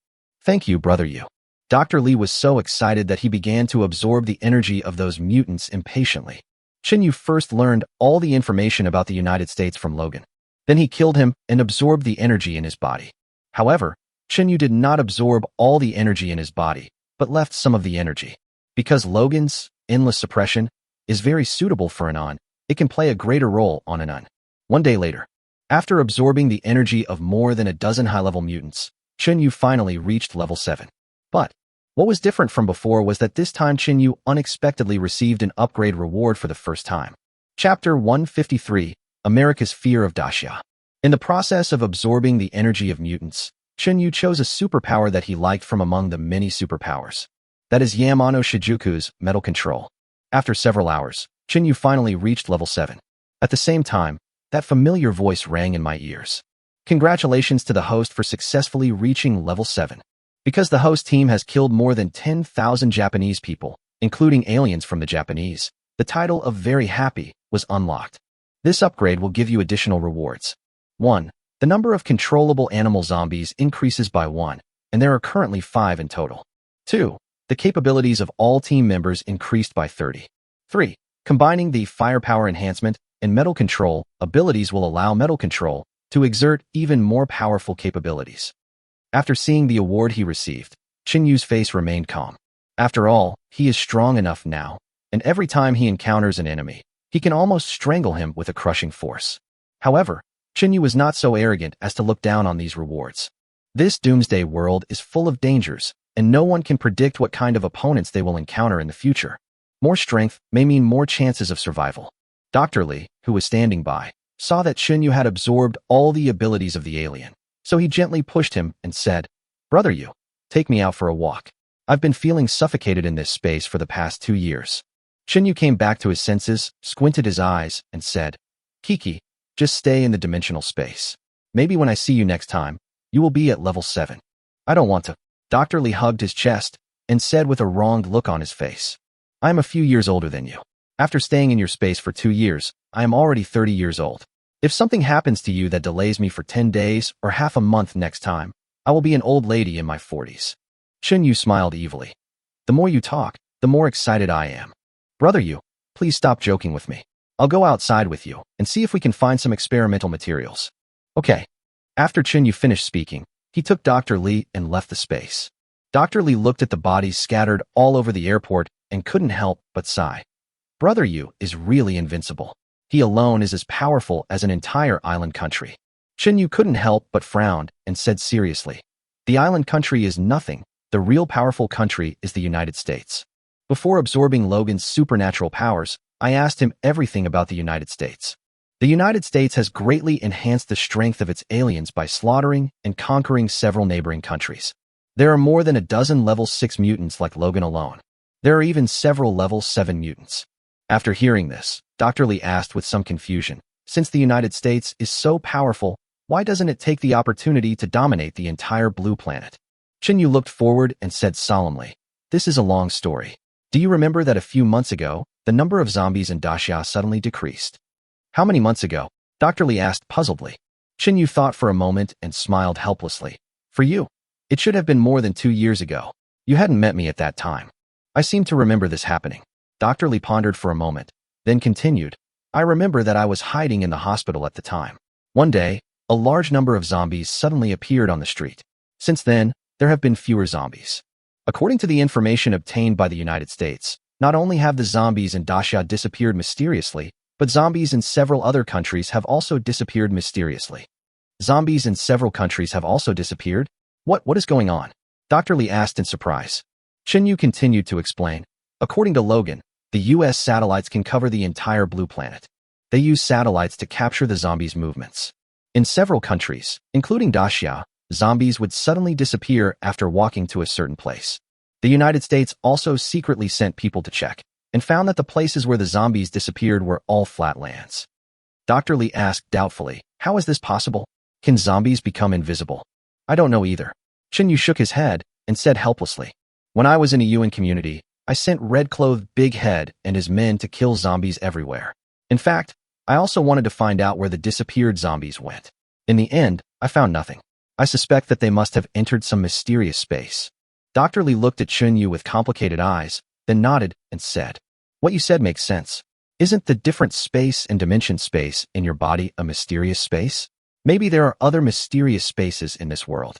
Thank you, brother you. Dr. Li was so excited that he began to absorb the energy of those mutants impatiently. Chenyu first learned all the information about the United States from Logan. Then he killed him and absorbed the energy in his body. However, Chenyu did not absorb all the energy in his body, but left some of the energy. Because Logan's endless suppression is very suitable for an on, it can play a greater role on an un. 1 day later, after absorbing the energy of more than a dozen high-level mutants, Chenyu finally reached level 7. But what was different from before was that this time Chenyu unexpectedly received an upgrade reward for the first time. Chapter 153, America's Fear of Daxia. In the process of absorbing the energy of mutants, Yu chose a superpower that he liked from among the many superpowers. That is Yamano Shijuku's metal control. After several hours, Yu finally reached level 7. At the same time, that familiar voice rang in my ears. Congratulations to the host for successfully reaching level 7. Because the host team has killed more than 10,000 Japanese people, including aliens from the Japanese, the title of Very Happy was unlocked. This upgrade will give you additional rewards. 1. The number of controllable animal zombies increases by 1, and there are currently 5 in total. 2. The capabilities of all team members increased by 30. 3. Combining the firepower enhancement and metal control abilities will allow metal control to exert even more powerful capabilities. After seeing the award he received, Yu's face remained calm. After all, he is strong enough now, and every time he encounters an enemy, he can almost strangle him with a crushing force. However, Yu was not so arrogant as to look down on these rewards. This doomsday world is full of dangers, and no one can predict what kind of opponents they will encounter in the future. More strength may mean more chances of survival. Dr. Lee, who was standing by, saw that Yu had absorbed all the abilities of the alien, so he gently pushed him and said, "Brother Yu, take me out for a walk. I've been feeling suffocated in this space for the past 2 years." Yu came back to his senses, squinted his eyes, and said, "Kiki, just stay in the dimensional space. Maybe when I see you next time, you will be at level 7. "I don't want to." Dr. Lee hugged his chest and said with a wronged look on his face, "I am a few years older than you. After staying in your space for 2 years, I am already 30 years old. If something happens to you that delays me for 10 days or half a month next time, I will be an old lady in my 40s. Yu smiled evilly. "The more you talk, the more excited I am. Brother Yu, please stop joking with me. I'll go outside with you and see if we can find some experimental materials." "Okay." After Yu finished speaking, he took Dr. Lee and left the space. Dr. Lee looked at the bodies scattered all over the airport and couldn't help but sigh. Brother Yu is really invincible. He alone is as powerful as an entire island country. Yu couldn't help but frowned and said seriously, "The island country is nothing. The real powerful country is the United States." Before absorbing Logan's supernatural powers, I asked him everything about the United States. The United States has greatly enhanced the strength of its aliens by slaughtering and conquering several neighboring countries. There are more than a dozen level 6 mutants like Logan alone. There are even several level 7 mutants. After hearing this, Dr. Lee asked with some confusion, "Since the United States is so powerful, why doesn't it take the opportunity to dominate the entire blue planet?" Yu looked forward and said solemnly, "This is a long story. Do you remember that a few months ago, the number of zombies in Daxia suddenly decreased?" "How many months ago?" Dr. Lee asked puzzledly. Yu thought for a moment and smiled helplessly. "For you, it should have been more than 2 years ago. You hadn't met me at that time. I seem to remember this happening." Dr. Lee pondered for a moment, then continued, "I remember that I was hiding in the hospital at the time. One day, a large number of zombies suddenly appeared on the street. Since then, there have been fewer zombies. According to the information obtained by the United States, not only have the zombies in Daxia disappeared mysteriously, but zombies in several other countries have also disappeared mysteriously." "Zombies in several countries have also disappeared? What is going on?" Dr. Lee asked in surprise. Yu continued to explain, "According to Logan, the US satellites can cover the entire blue planet. They use satellites to capture the zombies' movements. In several countries, including Daxia, zombies would suddenly disappear after walking to a certain place. The United States also secretly sent people to check and found that the places where the zombies disappeared were all flat lands." Dr. Lee asked doubtfully, "How is this possible? Can zombies become invisible?" "I don't know either." Yu shook his head and said helplessly, "When I was in a UN community, I sent red-clothed Big Head and his men to kill zombies everywhere. In fact, I also wanted to find out where the disappeared zombies went. In the end, I found nothing. I suspect that they must have entered some mysterious space." Dr. Lee looked at Yu with complicated eyes, then nodded and said, "What you said makes sense. Isn't the different space and dimension space in your body a mysterious space? Maybe there are other mysterious spaces in this world."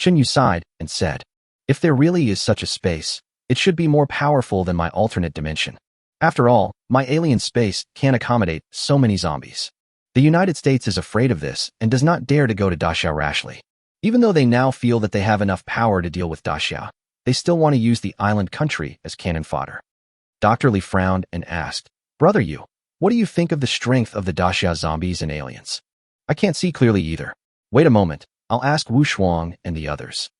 Yu sighed and said, "If there really is such a space, it should be more powerful than my alternate dimension. After all, my alien space can't accommodate so many zombies. The United States is afraid of this and does not dare to go to Daxia rashly. Even though they now feel that they have enough power to deal with Daxia, they still want to use the island country as cannon fodder." Dr. Lee frowned and asked, "Brother Yu, what do you think of the strength of the Daxia zombies and aliens?" I can't see clearly either. Wait a moment, I'll ask Wu Shuang and the others.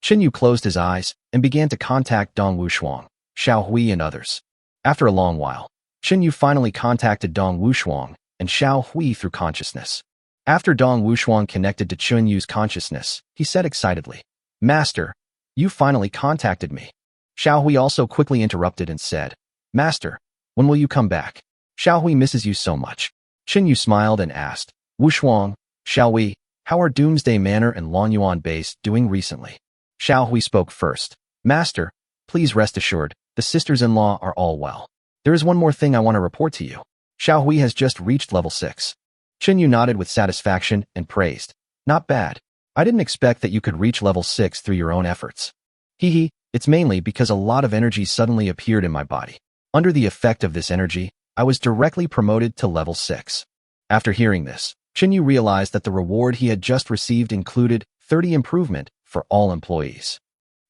Chen Yu closed his eyes and began to contact Dong Wu Shuang, Xiao Hui and others. After a long while, Chen Yu finally contacted Dong Wu Shuang and Xiao Hui through consciousness. After Dong Wu Shuang connected to Chen Yu's consciousness, he said excitedly, Master, you finally contacted me. Xiao Hui also quickly interrupted and said, Master, when will you come back? Xiao Hui misses you so much. Chen Yu smiled and asked, Wu Shuang, Xiao Hui, how are Doomsday Manor and Lonyuan Base doing recently? Xiao Hui spoke first. Master, please rest assured, the sisters-in-law are all well. There is one more thing I want to report to you. Xiao Hui has just reached level 6. Chen Yu nodded with satisfaction and praised. Not bad. I didn't expect that you could reach level 6 through your own efforts. Hee, it's mainly because a lot of energy suddenly appeared in my body. Under the effect of this energy, I was directly promoted to level 6. After hearing this, Chen Yu realized that the reward he had just received included 30 improvement for all employees.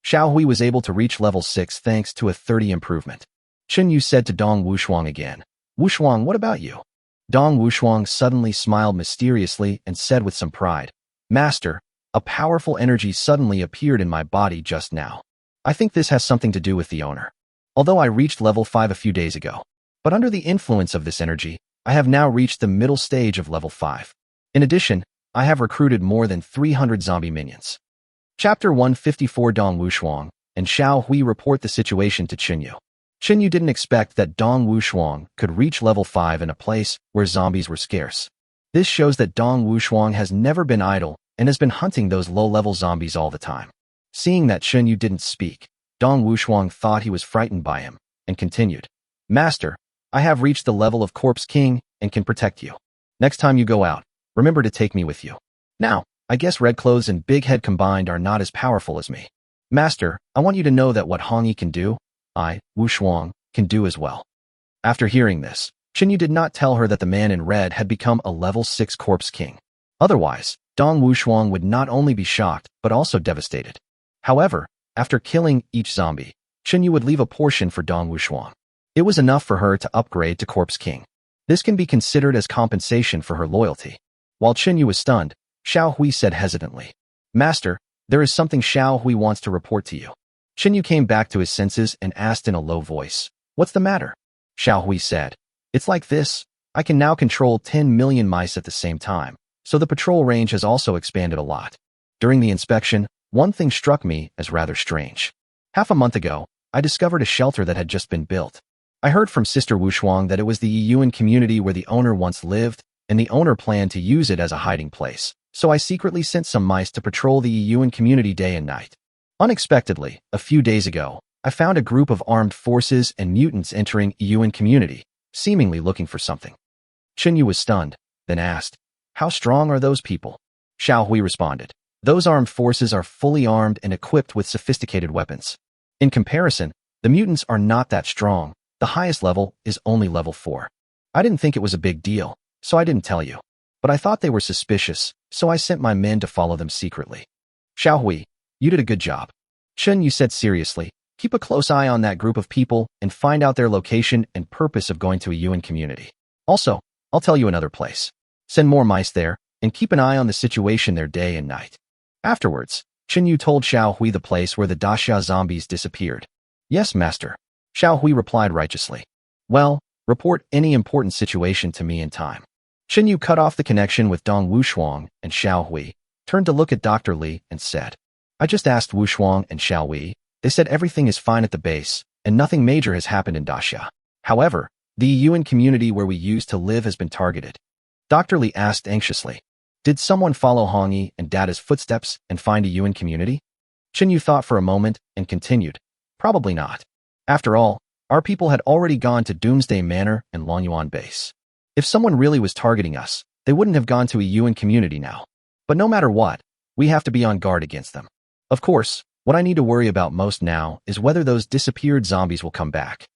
Xiao Hui was able to reach level 6 thanks to a 30 improvement. Chen Yu said to Dong Wu Shuang again, Wu Shuang, what about you? Dong Wu Shuang suddenly smiled mysteriously and said with some pride, Master, a powerful energy suddenly appeared in my body just now. I think this has something to do with the owner. Although I reached level 5 a few days ago, but under the influence of this energy, I have now reached the middle stage of level 5. In addition, I have recruited more than 300 zombie minions. Chapter 154 Dong Wu Shuang and Xiao Hui report the situation to Chen Yu. Chen Yu didn't expect that Dong Wu Shuang could reach level 5 in a place where zombies were scarce. This shows that Dong Wu Shuang has never been idle and has been hunting those low-level zombies all the time. Seeing that Chen Yu didn't speak, Dong Wu Shuang thought he was frightened by him and continued, Master, I have reached the level of Corpse King and can protect you. Next time you go out, remember to take me with you. Now, I guess Red Clothes and Big Head combined are not as powerful as me. Master, I want you to know that what Hongyi can do, I, Wu Shuang, can do as well. After hearing this, Chen Yu did not tell her that the man in red had become a level 6 Corpse King. Otherwise, Dong Wu Shuang would not only be shocked, but also devastated. However, after killing each zombie, Chen Yu would leave a portion for Dong Wu Shuang. It was enough for her to upgrade to Corpse King. This can be considered as compensation for her loyalty. While Chen Yu was stunned, Xiao Hui said hesitantly, Master, there is something Xiao Hui wants to report to you. Chen Yu came back to his senses and asked in a low voice, What's the matter? Xiao Hui said, It's like this. I can now control 10 million mice at the same time, so the patrol range has also expanded a lot. During the inspection, one thing struck me as rather strange. Half a month ago, I discovered a shelter that had just been built. I heard from Sister Wu Shuang that it was the Yuan community where the owner once lived, and the owner planned to use it as a hiding place, so I secretly sent some mice to patrol the Yuan community day and night. Unexpectedly, a few days ago, I found a group of armed forces and mutants entering Yuan community, seemingly looking for something. Chen Yu was stunned, then asked, How strong are those people? Xiao Hui responded, Those armed forces are fully armed and equipped with sophisticated weapons. In comparison, the mutants are not that strong. The highest level is only level 4. I didn't think it was a big deal, so I didn't tell you. But I thought they were suspicious, so I sent my men to follow them secretly. Xiao Hui, you did a good job. Chen Yu said seriously, Keep a close eye on that group of people and find out their location and purpose of going to a Yuan community. Also, I'll tell you another place. Send more mice there, and keep an eye on the situation there day and night. Afterwards, Chen Yu told Xiao Hui the place where the Daxia zombies disappeared. Yes, Master. Xiao Hui replied righteously. Well, report any important situation to me in time. Chen Yu cut off the connection with Dong Wu Shuang and Xiao Hui, turned to look at Dr. Li and said, I just asked Wu Shuang and Xiao Hui. They said everything is fine at the base, and nothing major has happened in Daxia. However, the Yuan community where we used to live has been targeted. Dr. Li asked anxiously, Did someone follow Hongyi and Dada's footsteps and find a Yuan community? Chen Yu thought for a moment and continued, Probably not. After all, our people had already gone to Doomsday Manor and Lonyuan Base. If someone really was targeting us, they wouldn't have gone to a Yuan community now. But no matter what, we have to be on guard against them. Of course, what I need to worry about most now is whether those disappeared zombies will come back.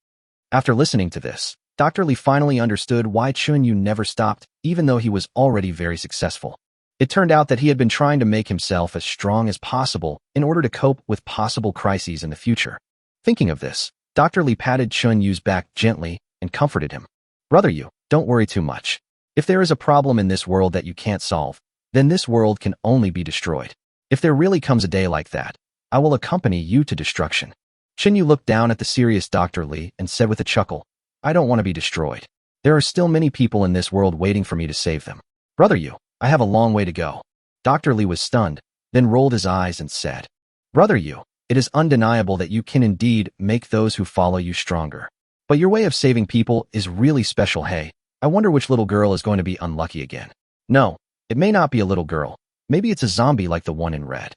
After listening to this, Dr. Li finally understood why Chen Yu never stopped, even though he was already very successful. It turned out that he had been trying to make himself as strong as possible in order to cope with possible crises in the future. Thinking of this, Dr. Li patted Chen Yu's back gently and comforted him. Brother Yu, don't worry too much. If there is a problem in this world that you can't solve, then this world can only be destroyed. If there really comes a day like that, I will accompany you to destruction. Chinyu looked down at the serious Dr. Li and said with a chuckle, I don't want to be destroyed. There are still many people in this world waiting for me to save them. Brother Yu, I have a long way to go. Dr. Li was stunned, then rolled his eyes and said, Brother Yu, it is undeniable that you can indeed make those who follow you stronger. But your way of saving people is really special. Hey, I wonder which little girl is going to be unlucky again. No, it may not be a little girl. Maybe it's a zombie like the one in red.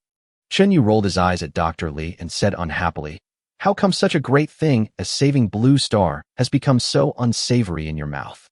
Chinyu rolled his eyes at Dr. Li and said unhappily, How come such a great thing as saving Blue Star has become so unsavory in your mouth?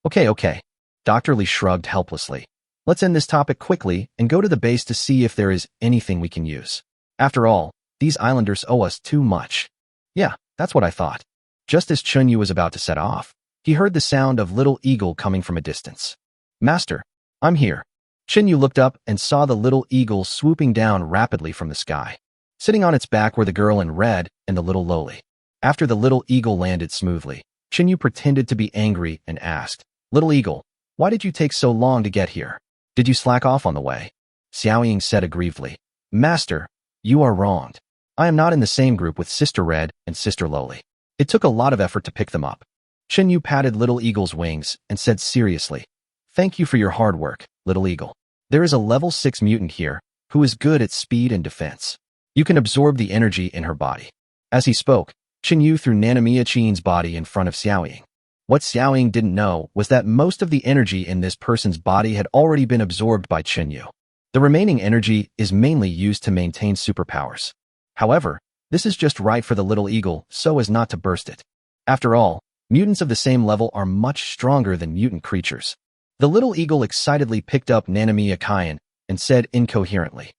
Okay. Dr. Li shrugged helplessly. Let's end this topic quickly and go to the base to see if there is anything we can use. After all, these islanders owe us too much. Yeah, that's what I thought. Just as Chinyu was about to set off, he heard the sound of Little Eagle coming from a distance. Master, I'm here. Chinyu looked up and saw the little eagle swooping down rapidly from the sky. Sitting on its back were the girl in red and the little lowly. After the little eagle landed smoothly, Chinyu pretended to be angry and asked, Little eagle, why did you take so long to get here? Did you slack off on the way? Xiaoying said aggrievedly, Master, you are wronged. I am not in the same group with Sister Red and Sister Lowly. It took a lot of effort to pick them up. Chinyu patted Little Eagle's wings and said seriously, Thank you for your hard work, Little Eagle. There is a level 6 mutant here who is good at speed and defense. You can absorb the energy in her body. As he spoke, Chinyu threw Nanamiya Chin's body in front of Xiaoying. What Xiaoying didn't know was that most of the energy in this person's body had already been absorbed by Chinyu. The remaining energy is mainly used to maintain superpowers. However, this is just right for the little eagle so as not to burst it. After all, mutants of the same level are much stronger than mutant creatures. The little eagle excitedly picked up Nanamiya Chin and said incoherently,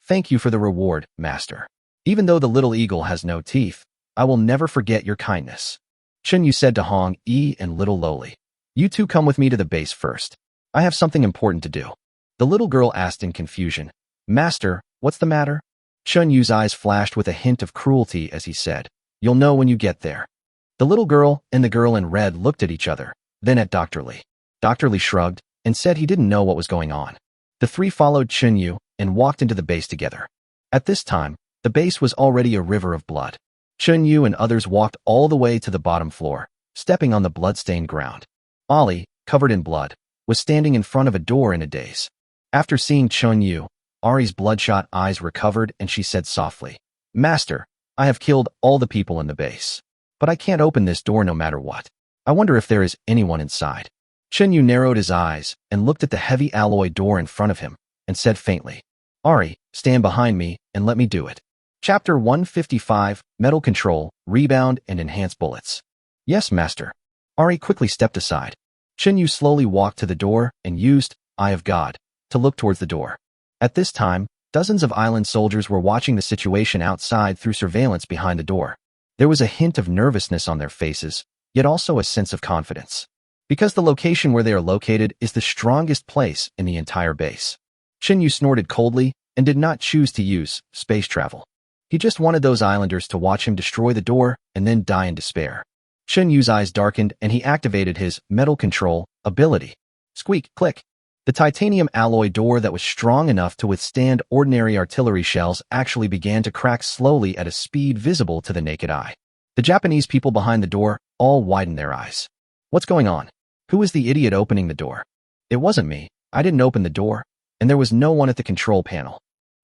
Thank you for the reward, Master. Even though the little eagle has no teeth, I will never forget your kindness. Chinyu said to Hong Yi and Little Lowly, You two come with me to the base first. I have something important to do. The little girl asked in confusion, Master, what's the matter? Chunyu's eyes flashed with a hint of cruelty as he said, You'll know when you get there. The little girl and the girl in red looked at each other, then at Dr. Li. Dr. Li shrugged and said he didn't know what was going on. The three followed Chinyu and walked into the base together. At this time, the base was already a river of blood. Chinyu and others walked all the way to the bottom floor, stepping on the blood-stained ground. Ollie, covered in blood, was standing in front of a door in a daze. After seeing Chinyu, Ari's bloodshot eyes recovered and she said softly, Master, I have killed all the people in the base. But I can't open this door no matter what. I wonder if there is anyone inside. Chinyu narrowed his eyes and looked at the heavy alloy door in front of him and said faintly, Ari, stand behind me and let me do it. Chapter 155, Metal Control, Rebound and Enhance Bullets. Yes, Master. Ari quickly stepped aside. Chinyu slowly walked to the door and used Eye of God to look towards the door. At this time, dozens of island soldiers were watching the situation outside through surveillance behind the door. There was a hint of nervousness on their faces, yet also a sense of confidence. Because the location where they are located is the strongest place in the entire base. Chinyu snorted coldly and did not choose to use space travel. He just wanted those islanders to watch him destroy the door and then die in despair. Chinyu's eyes darkened and he activated his Metal Control ability. Squeak, click. The titanium alloy door that was strong enough to withstand ordinary artillery shells actually began to crack slowly at a speed visible to the naked eye. The Japanese people behind the door all widened their eyes. What's going on? Who is the idiot opening the door? It wasn't me. I didn't open the door, and there was no one at the control panel.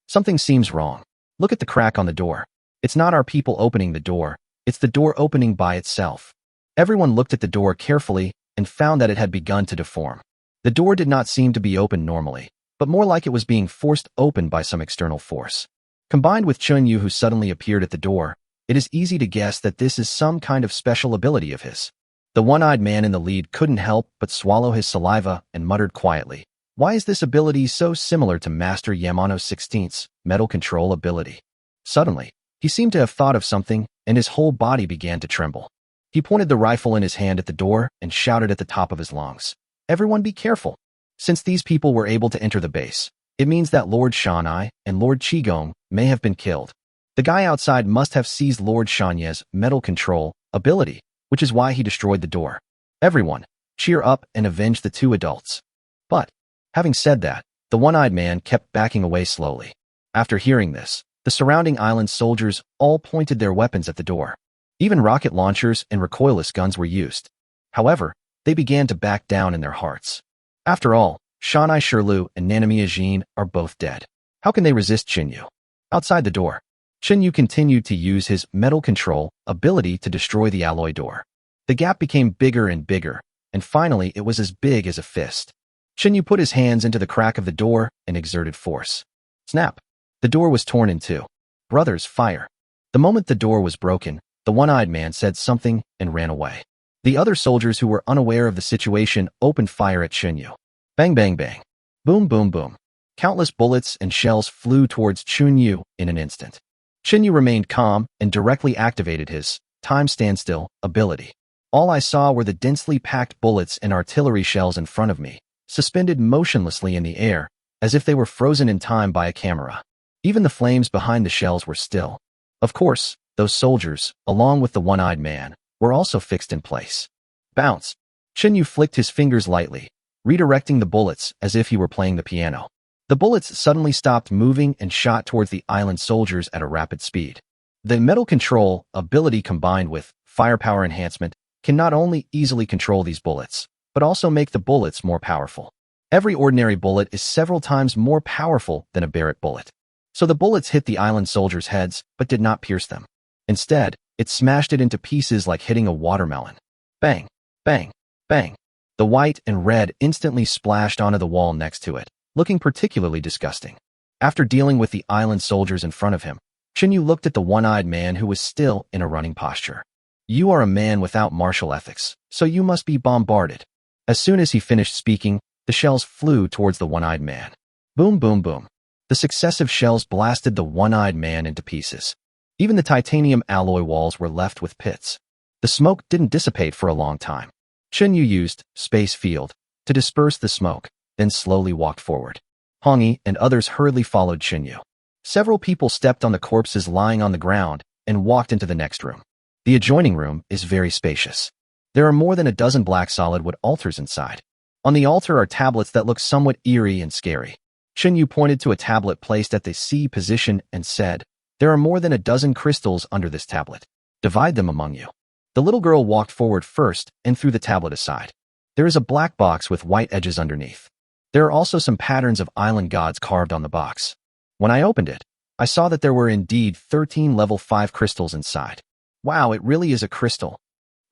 Something seems wrong. Look at the crack on the door. It's not our people opening the door. It's the door opening by itself. Everyone looked at the door carefully and found that it had begun to deform. The door did not seem to be open normally, but more like it was being forced open by some external force. Combined with Chunyu who suddenly appeared at the door, it is easy to guess that this is some kind of special ability of his. The one-eyed man in the lead couldn't help but swallow his saliva and muttered quietly, Why is this ability so similar to Master Yamano 16th's Metal Control ability? Suddenly, he seemed to have thought of something, and his whole body began to tremble. He pointed the rifle in his hand at the door and shouted at the top of his lungs, Everyone be careful. Since these people were able to enter the base, it means that Lord Shanai and Lord Qigong may have been killed. The guy outside must have seized Lord Shanye's Metal Control ability, which is why he destroyed the door. Everyone, cheer up and avenge the two adults. But, having said that, the one-eyed man kept backing away slowly. After hearing this, the surrounding island soldiers all pointed their weapons at the door. Even rocket launchers and recoilless guns were used. However, they began to back down in their hearts. After all, Shanai Shirlu and Nanamiya Jin are both dead. How can they resist Chinyu? Outside the door, Chinyu continued to use his metal control ability to destroy the alloy door. The gap became bigger and bigger, and finally it was as big as a fist. Chinyu put his hands into the crack of the door and exerted force. Snap! The door was torn in two. Brothers, fire! The moment the door was broken, the one-eyed man said something and ran away. The other soldiers who were unaware of the situation opened fire at Chinyu. Bang bang bang. Boom boom boom. Countless bullets and shells flew towards Chinyu in an instant. Chinyu remained calm and directly activated his time standstill ability. All I saw were the densely packed bullets and artillery shells in front of me, suspended motionlessly in the air, as if they were frozen in time by a camera. Even the flames behind the shells were still. Of course, those soldiers, along with the one-eyed man, were also fixed in place. Bounce! Chinyu flicked his fingers lightly, redirecting the bullets as if he were playing the piano. The bullets suddenly stopped moving and shot towards the island soldiers at a rapid speed. The metal control ability combined with firepower enhancement can not only easily control these bullets, but also make the bullets more powerful. Every ordinary bullet is several times more powerful than a Barrett bullet. So the bullets hit the island soldiers' heads but did not pierce them. Instead, it smashed it into pieces like hitting a watermelon. Bang, bang, bang. The white and red instantly splashed onto the wall next to it, looking particularly disgusting. After dealing with the island soldiers in front of him, Chinyu looked at the one-eyed man who was still in a running posture. You are a man without martial ethics, so you must be bombarded. As soon as he finished speaking, the shells flew towards the one-eyed man. Boom boom boom. The successive shells blasted the one-eyed man into pieces. Even the titanium alloy walls were left with pits. The smoke didn't dissipate for a long time. Chinyu used space field to disperse the smoke, then slowly walked forward. Hongyi and others hurriedly followed Chinyu. Several people stepped on the corpses lying on the ground and walked into the next room. The adjoining room is very spacious. There are more than a dozen black solid wood altars inside. On the altar are tablets that look somewhat eerie and scary. Chinyu pointed to a tablet placed at the C position and said, "There are more than a dozen crystals under this tablet. Divide them among you." The little girl walked forward first and threw the tablet aside. There is a black box with white edges underneath. There are also some patterns of island gods carved on the box. When I opened it, I saw that there were indeed 13 level 5 crystals inside. Wow, it really is a crystal.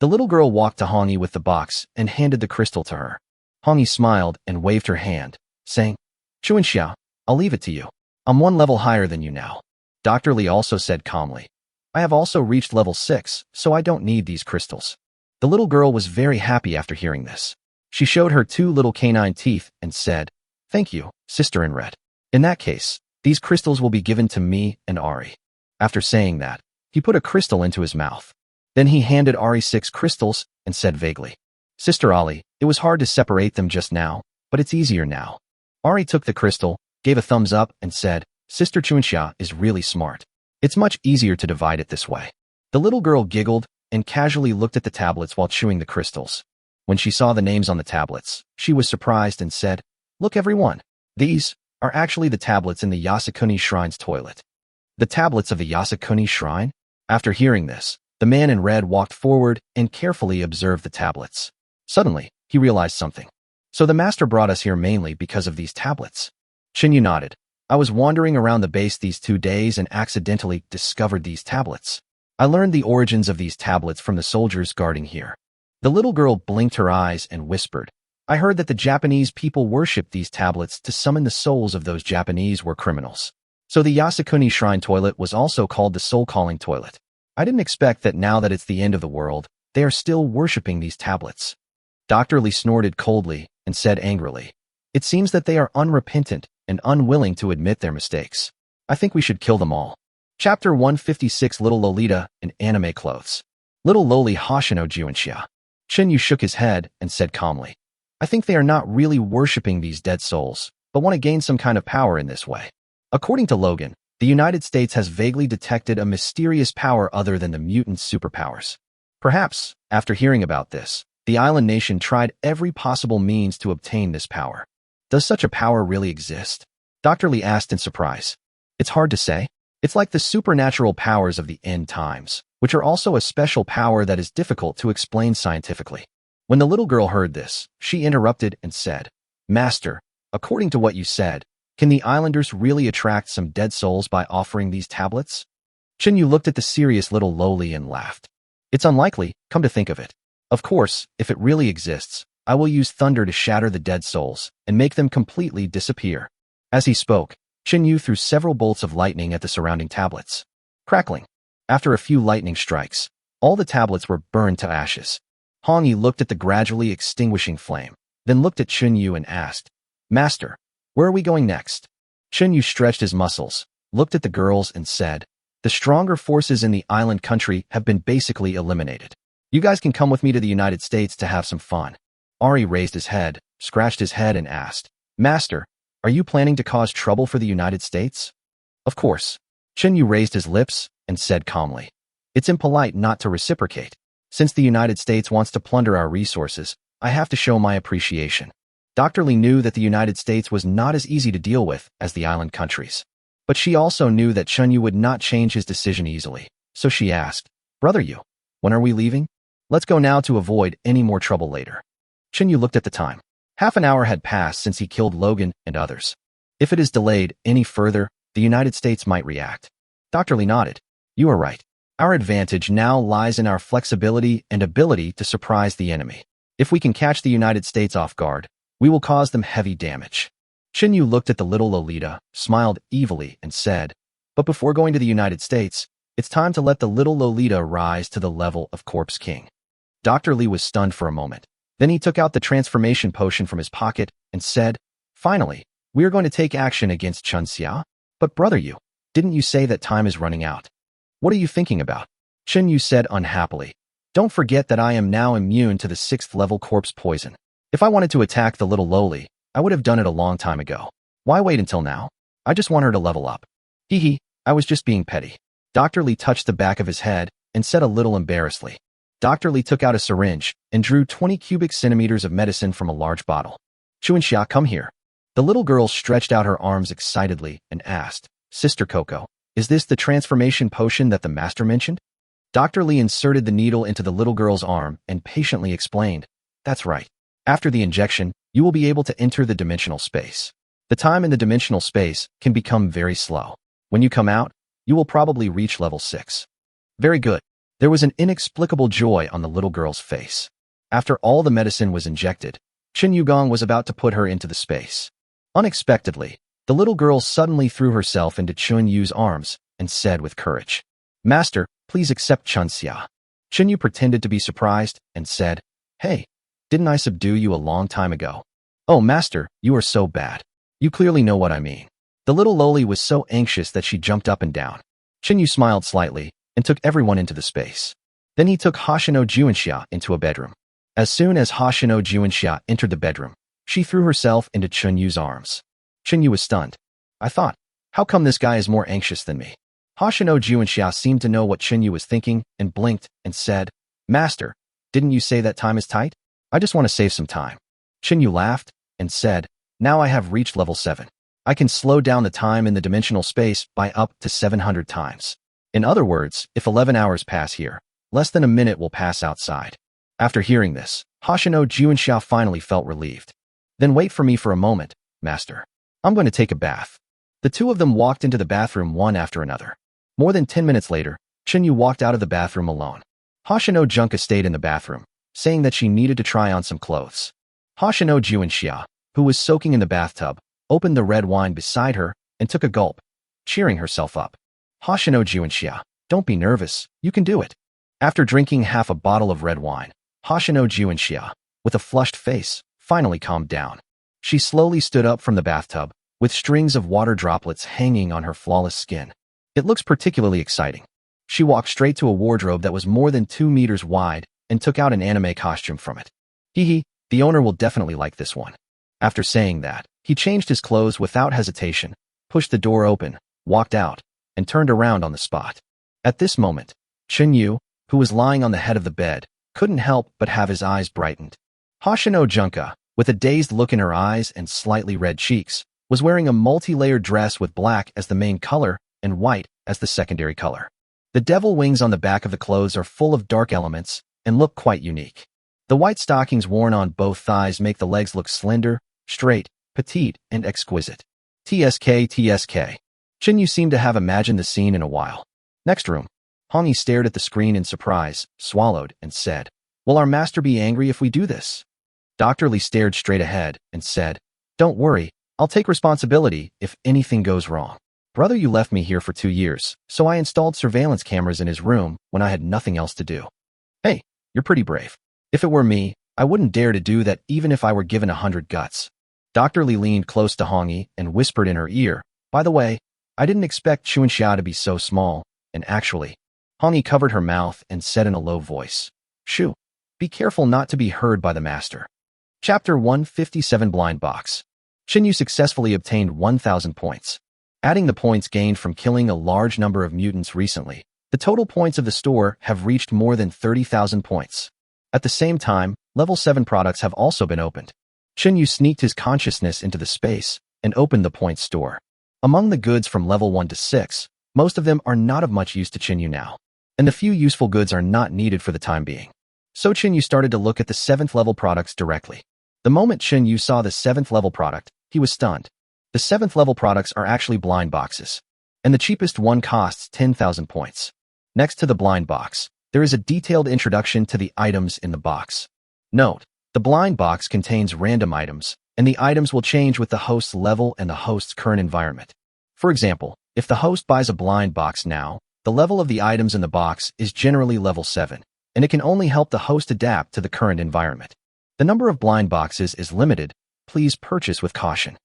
The little girl walked to Hongyi with the box and handed the crystal to her. Hongyi smiled and waved her hand, saying, "Chuanxia, I'll leave it to you. I'm one level higher than you now." Dr. Li also said calmly, "I have also reached level 6, so I don't need these crystals." The little girl was very happy after hearing this. She showed her 2 little canine teeth and said, "Thank you, sister in red. In that case, these crystals will be given to me and Ari." After saying that, he put a crystal into his mouth. Then he handed Ari 6 crystals and said vaguely, "Sister Ali, it was hard to separate them just now, but it's easier now." Ari took the crystal, gave a thumbs up and said, "Sister Chuanxia is really smart. It's much easier to divide it this way." The little girl giggled and casually looked at the tablets while chewing the crystals. When she saw the names on the tablets, she was surprised and said, "Look everyone, these are actually the tablets in the Yasukuni Shrine's toilet." The tablets of the Yasukuni Shrine? After hearing this, the man in red walked forward and carefully observed the tablets. Suddenly, he realized something. So the master brought us here mainly because of these tablets. Chinyu nodded. I was wandering around the base these 2 days and accidentally discovered these tablets. I learned the origins of these tablets from the soldiers guarding here. The little girl blinked her eyes and whispered, "I heard that the Japanese people worshipped these tablets to summon the souls of those Japanese were criminals. So the Yasukuni Shrine toilet was also called the soul-calling toilet. I didn't expect that now that it's the end of the world, they are still worshipping these tablets." Dr. Li snorted coldly and said angrily, "It seems that they are unrepentant and unwilling to admit their mistakes. I think we should kill them all." Chapter 156 Little Lolita in Anime Clothes. Little Loli Hoshino Juanxia. Chinyu shook his head and said calmly, "I think they are not really worshipping these dead souls, but want to gain some kind of power in this way." According to Logan, the United States has vaguely detected a mysterious power other than the mutant superpowers. Perhaps, after hearing about this, The island nation tried every possible means to obtain this power. Does such a power really exist? Dr. Lee asked in surprise. It's hard to say. It's like the supernatural powers of the end times, which are also a special power that is difficult to explain scientifically. When the little girl heard this, she interrupted and said, Master, according to what you said, can the islanders really attract some dead souls by offering these tablets? Chinyu looked at the serious little lowly and laughed. It's unlikely, come to think of it. Of course, if it really exists, I will use thunder to shatter the dead souls and make them completely disappear. As he spoke, Chinyu threw several bolts of lightning at the surrounding tablets. Crackling. After a few lightning strikes, all the tablets were burned to ashes. Hong Yi looked at the gradually extinguishing flame, then looked at Chinyu and asked, Master, where are we going next? Chinyu stretched his muscles, looked at the girls and said, the stronger forces in the island country have been basically eliminated. You guys can come with me to the United States to have some fun. Ari raised his head, scratched his head and asked, Master, are you planning to cause trouble for the United States? Of course. Chinyu raised his lips and said calmly, it's impolite not to reciprocate. Since the United States wants to plunder our resources, I have to show my appreciation. Dr. Lee knew that the United States was not as easy to deal with as the island countries. But she also knew that Chinyu would not change his decision easily, so she asked, Brother Yu, when are we leaving? Let's go now to avoid any more trouble later. Chinyu looked at the time. Half an hour had passed since he killed Logan and others. If it is delayed any further, the United States might react. Dr. Lee nodded. You are right. Our advantage now lies in our flexibility and ability to surprise the enemy. If we can catch the United States off guard, we will cause them heavy damage. Chinyu looked at the little Lolita, smiled evilly, and said, but before going to the United States, it's time to let the little Lolita rise to the level of Corpse King. Dr. Lee was stunned for a moment. Then he took out the transformation potion from his pocket and said, finally, we are going to take action against Chun Xia. But brother Yu, didn't you say that time is running out? What are you thinking about? Chinyu said unhappily. Don't forget that I am now immune to the 6th level corpse poison. If I wanted to attack the little lowly, I would have done it a long time ago. Why wait until now? I just want her to level up. Hee hee, I was just being petty. Dr. Lee touched the back of his head and said a little embarrassedly. Dr. Lee took out a syringe and drew 20 cubic centimeters of medicine from a large bottle. Chuanxia, come here. The little girl stretched out her arms excitedly and asked, Sister Coco, is this the transformation potion that the master mentioned? Dr. Lee inserted the needle into the little girl's arm and patiently explained, that's right. After the injection, you will be able to enter the dimensional space. The time in the dimensional space can become very slow. When you come out, you will probably reach level 6. Very good. There was an inexplicable joy on the little girl's face. After all the medicine was injected, Qin Yugong was about to put her into the space. Unexpectedly, the little girl suddenly threw herself into Chun Yu's arms and said with courage, Master, please accept Chun Xia. Qin Yu pretended to be surprised and said, Hey, didn't I subdue you a long time ago? Oh, Master, you are so bad. You clearly know what I mean. The little loli was so anxious that she jumped up and down. Qin Yu smiled slightly and took everyone into the space. Then he took Hoshino Juanxia into a bedroom. As soon as Hoshino Juanxia entered the bedroom, she threw herself into Chun Yu's arms. Chun Yu was stunned. I thought, how come this guy is more anxious than me? Hoshino Juanxia seemed to know what Chun Yu was thinking and blinked and said, Master, didn't you say that time is tight? I just want to save some time. Chun Yu laughed and said, now I have reached level 7. I can slow down the time in the dimensional space by up to 700 times. In other words, if 11 hours pass here, less than a minute will pass outside. After hearing this, Hoshino Juanxia finally felt relieved. Then wait for me for a moment, Master. I'm going to take a bath. The two of them walked into the bathroom one after another. More than 10 minutes later, Chun Yu walked out of the bathroom alone. Hoshino Junka stayed in the bathroom, saying that she needed to try on some clothes. Hoshino Juanxia, who was soaking in the bathtub, opened the red wine beside her and took a gulp, cheering herself up. Hoshino Juanxia, don't be nervous, you can do it. After drinking half a bottle of red wine, Hoshino Juanxia, with a flushed face, finally calmed down. She slowly stood up from the bathtub, with strings of water droplets hanging on her flawless skin. It looks particularly exciting. She walked straight to a wardrobe that was more than 2 meters wide and took out an anime costume from it. Hee hee, the owner will definitely like this one. After saying that, he changed his clothes without hesitation, pushed the door open, walked out, and turned around on the spot. At this moment, Chun Yu, who was lying on the head of the bed, couldn't help but have his eyes brightened. Hoshino Junka, with a dazed look in her eyes and slightly red cheeks, was wearing a multi-layered dress with black as the main color and white as the secondary color. The devil wings on the back of the clothes are full of dark elements and look quite unique. The white stockings worn on both thighs make the legs look slender, straight, petite, and exquisite. TSK. Chinyu seemed to have imagined the scene in a while. Next room. Hongi stared at the screen in surprise, swallowed, and said, "Will our master be angry if we do this?" Dr. Lee stared straight ahead and said, "Don't worry, I'll take responsibility if anything goes wrong. Brother, you left me here for 2 years, so I installed surveillance cameras in his room when I had nothing else to do. Hey, you're pretty brave. If it were me, I wouldn't dare to do that even if I were given 100 guts." Dr. Lee leaned close to Hongi and whispered in her ear, "By the way, I didn't expect Chuanxia to be so small, and actually..." Hongi covered her mouth and said in a low voice, "Shoo, be careful not to be heard by the master." Chapter 157 Blind Box. Chinyu successfully obtained 1,000 points. Adding the points gained from killing a large number of mutants recently, the total points of the store have reached more than 30,000 points. At the same time, level 7 products have also been opened. Chinyu sneaked his consciousness into the space and opened the points store. Among the goods from level 1 to 6, most of them are not of much use to Chinyu now, and the few useful goods are not needed for the time being. So Chinyu started to look at the 7th level products directly. The moment Chinyu saw the 7th level product, he was stunned. The 7th level products are actually blind boxes, and the cheapest one costs 10,000 points. Next to the blind box, there is a detailed introduction to the items in the box. Note, the blind box contains random items, and the items will change with the host's level and the host's current environment. For example, if the host buys a blind box now, the level of the items in the box is generally level 7, and it can only help the host adapt to the current environment. The number of blind boxes is limited. Please purchase with caution.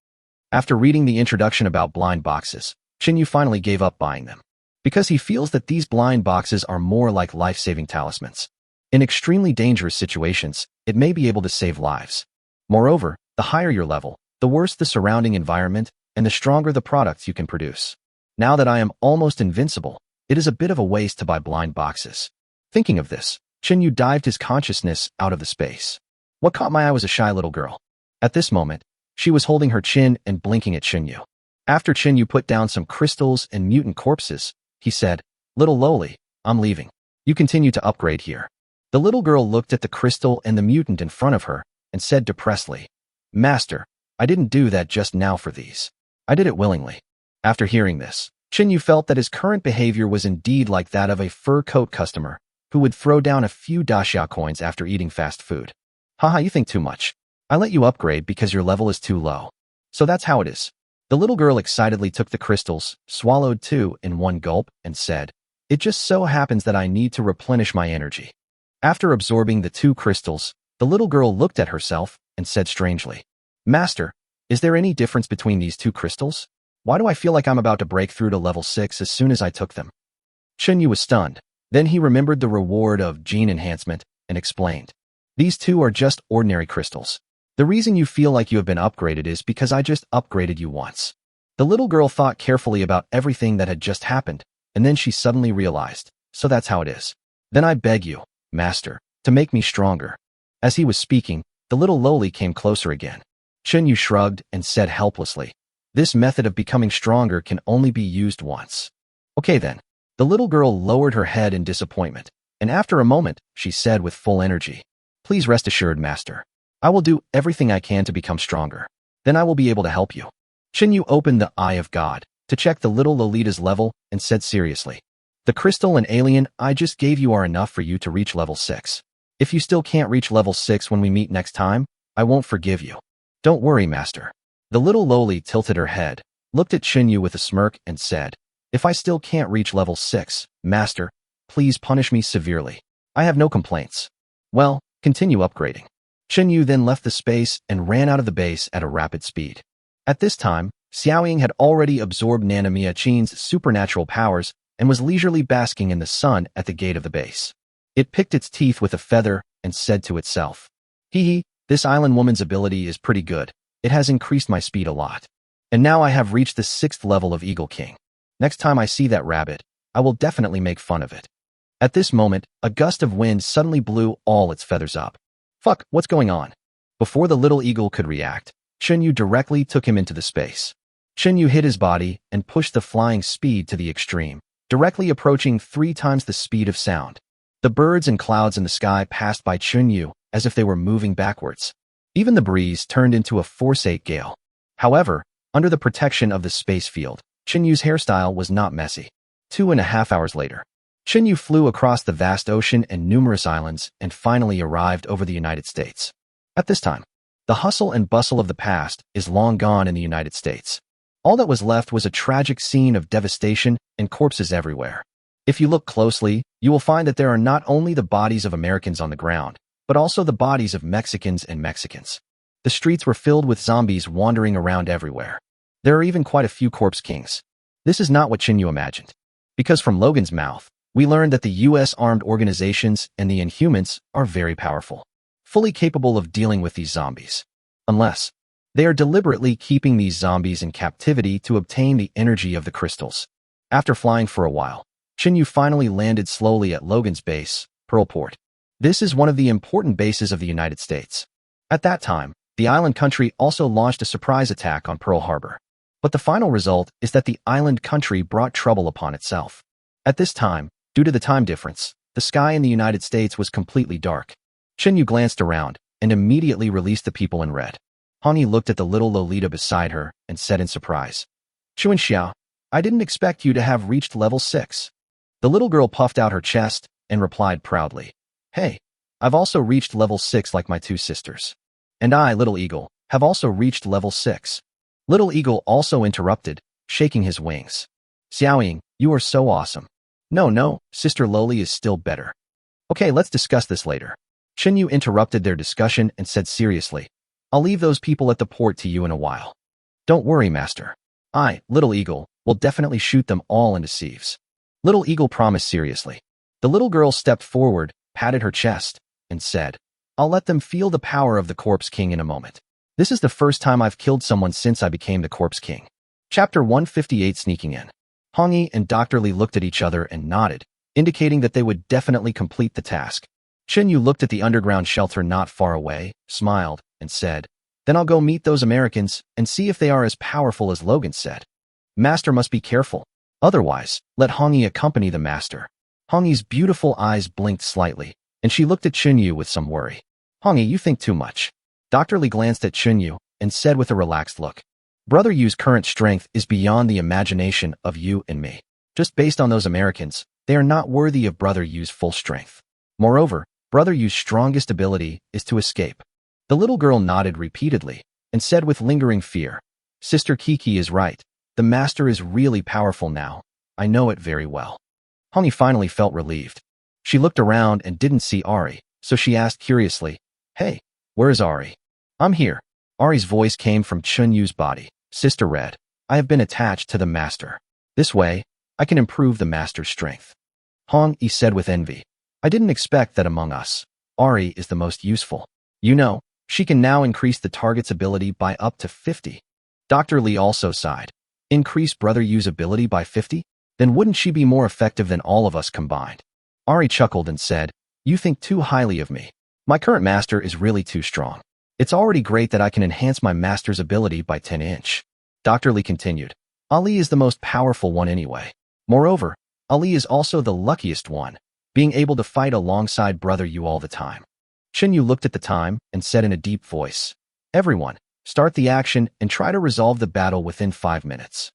After reading the introduction about blind boxes, Chinyu finally gave up buying them, because he feels that these blind boxes are more like life-saving talismans. In extremely dangerous situations, it may be able to save lives. Moreover, the higher your level, the worse the surrounding environment and the stronger the products you can produce. Now that I am almost invincible, it is a bit of a waste to buy blind boxes. Thinking of this, Chinyu dived his consciousness out of the space. What caught my eye was a shy little girl. At this moment, she was holding her chin and blinking at Chinyu. After Chinyu put down some crystals and mutant corpses, he said, "Little lowly, I'm leaving. You continue to upgrade here." The little girl looked at the crystal and the mutant in front of her and said depressedly, "Master, I didn't do that just now for these. I did it willingly." After hearing this, Chinyu felt that his current behavior was indeed like that of a fur coat customer who would throw down a few daxia coins after eating fast food. "Haha, you think too much. I let you upgrade because your level is too low. So that's how it is." The little girl excitedly took the crystals, swallowed 2 in one gulp, and said, "It just so happens that I need to replenish my energy." After absorbing the 2 crystals, the little girl looked at herself and said strangely, "Master, is there any difference between these 2 crystals? Why do I feel like I'm about to break through to level 6 as soon as I took them?" Chinyu was stunned. Then he remembered the reward of gene enhancement and explained, "These 2 are just ordinary crystals. The reason you feel like you have been upgraded is because I just upgraded you once." The little girl thought carefully about everything that had just happened, and then she suddenly realized, "So that's how it is. Then I beg you, Master, to make me stronger." As he was speaking, the little lowly came closer again. Chinyu shrugged and said helplessly, "This method of becoming stronger can only be used once." "Okay then." The little girl lowered her head in disappointment, and after a moment, she said with full energy, "Please rest assured, Master. I will do everything I can to become stronger. Then I will be able to help you." Chinyu opened the Eye of God to check the little Lolita's level and said seriously, "The crystal and alien I just gave you are enough for you to reach level 6. If you still can't reach level 6 when we meet next time, I won't forgive you." "Don't worry, Master." The little lowly tilted her head, looked at Chinyu with a smirk and said, "If I still can't reach level 6, Master, please punish me severely. I have no complaints." "Well, continue upgrading." Chinyu then left the space and ran out of the base at a rapid speed. At this time, Xiaoying had already absorbed Nanamiya Qin's supernatural powers and was leisurely basking in the sun at the gate of the base. It picked its teeth with a feather and said to itself, "Hee hee, this island woman's ability is pretty good. It has increased my speed a lot. And now I have reached the 6th level of Eagle King. Next time I see that rabbit, I will definitely make fun of it." At this moment, a gust of wind suddenly blew all its feathers up. Fuck, what's going on? Before the little eagle could react, Chunyu directly took him into the space. Chunyu hit his body and pushed the flying speed to the extreme, directly approaching 3 times the speed of sound. The birds and clouds in the sky passed by Chunyu as if they were moving backwards. Even the breeze turned into a force 8 gale. However, under the protection of the space field, Chunyu's hairstyle was not messy. 2.5 hours later, Chunyu flew across the vast ocean and numerous islands and finally arrived over the United States. At this time, the hustle and bustle of the past is long gone in the United States. All that was left was a tragic scene of devastation and corpses everywhere. If you look closely, you will find that there are not only the bodies of Americans on the ground, but also the bodies of Mexicans and Mexicans. The streets were filled with zombies wandering around everywhere. There are even quite a few corpse kings. This is not what Chunyu imagined. Because from Logan's mouth, we learned that the U.S. armed organizations and the Inhumans are very powerful, fully capable of dealing with these zombies. Unless they are deliberately keeping these zombies in captivity to obtain the energy of the crystals. After flying for a while, Chunyu finally landed slowly at Logan's base, Pearlport. This is one of the important bases of the United States. At that time, the island country also launched a surprise attack on Pearl Harbor. But the final result is that the island country brought trouble upon itself. At this time, due to the time difference, the sky in the United States was completely dark. Chunyu glanced around and immediately released the people in red. Hangi looked at the little Lolita beside her and said in surprise, "Chuanxiao, I didn't expect you to have reached level 6. The little girl puffed out her chest and replied proudly, "Hey, I've also reached level 6 like my 2 sisters. And I, Little Eagle, have also reached level 6. Little Eagle also interrupted, shaking his wings. "Xiaoying, you are so awesome." No, Sister Loli is still better." "Okay, let's discuss this later." Chunyu interrupted their discussion and said seriously, "I'll leave those people at the port to you in a while." "Don't worry, Master. I, Little Eagle, will definitely shoot them all into sieves." Little Eagle promised seriously. The little girl stepped forward, patted her chest, and said, "I'll let them feel the power of the Corpse King in a moment. This is the first time I've killed someone since I became the Corpse King." Chapter 158 Sneaking In. Hangi and Dr. Li looked at each other and nodded, indicating that they would definitely complete the task. Chunyu looked at the underground shelter not far away, smiled, and said, "Then I'll go meet those Americans and see if they are as powerful as Logan said. Master must be careful. Otherwise, let Hangi accompany the Master." Hangi's beautiful eyes blinked slightly, and she looked at Chunyu with some worry. "Hangi, you think too much." Dr. Li glanced at Chunyu and said with a relaxed look, "Brother Yu's current strength is beyond the imagination of you and me. Just based on those Americans, they are not worthy of Brother Yu's full strength. Moreover, Brother Yu's strongest ability is to escape." The little girl nodded repeatedly and said with lingering fear, "Sister Kiki is right. The Master is really powerful now. I know it very well." Hangi finally felt relieved. She looked around and didn't see Ari, so she asked curiously, "Hey, where is Ari?" "I'm here." Ari's voice came from Chunyu's body. "Sister Red, I have been attached to the Master. This way, I can improve the Master's strength." Hangi said with envy, "I didn't expect that among us. Ari is the most useful. You know, she can now increase the target's ability by up to 50. Dr. Li also sighed. "Increase Brother Yu's ability by 50? Then wouldn't she be more effective than all of us combined?" Ari chuckled and said, "You think too highly of me. My current Master is really too strong. It's already great that I can enhance my Master's ability by 10 inch. Dr. Li continued, "Ali is the most powerful one anyway. Moreover, Ali is also the luckiest one, being able to fight alongside Brother Yu all the time." Chunyu looked at the time and said in a deep voice, "Everyone, start the action and try to resolve the battle within 5 minutes."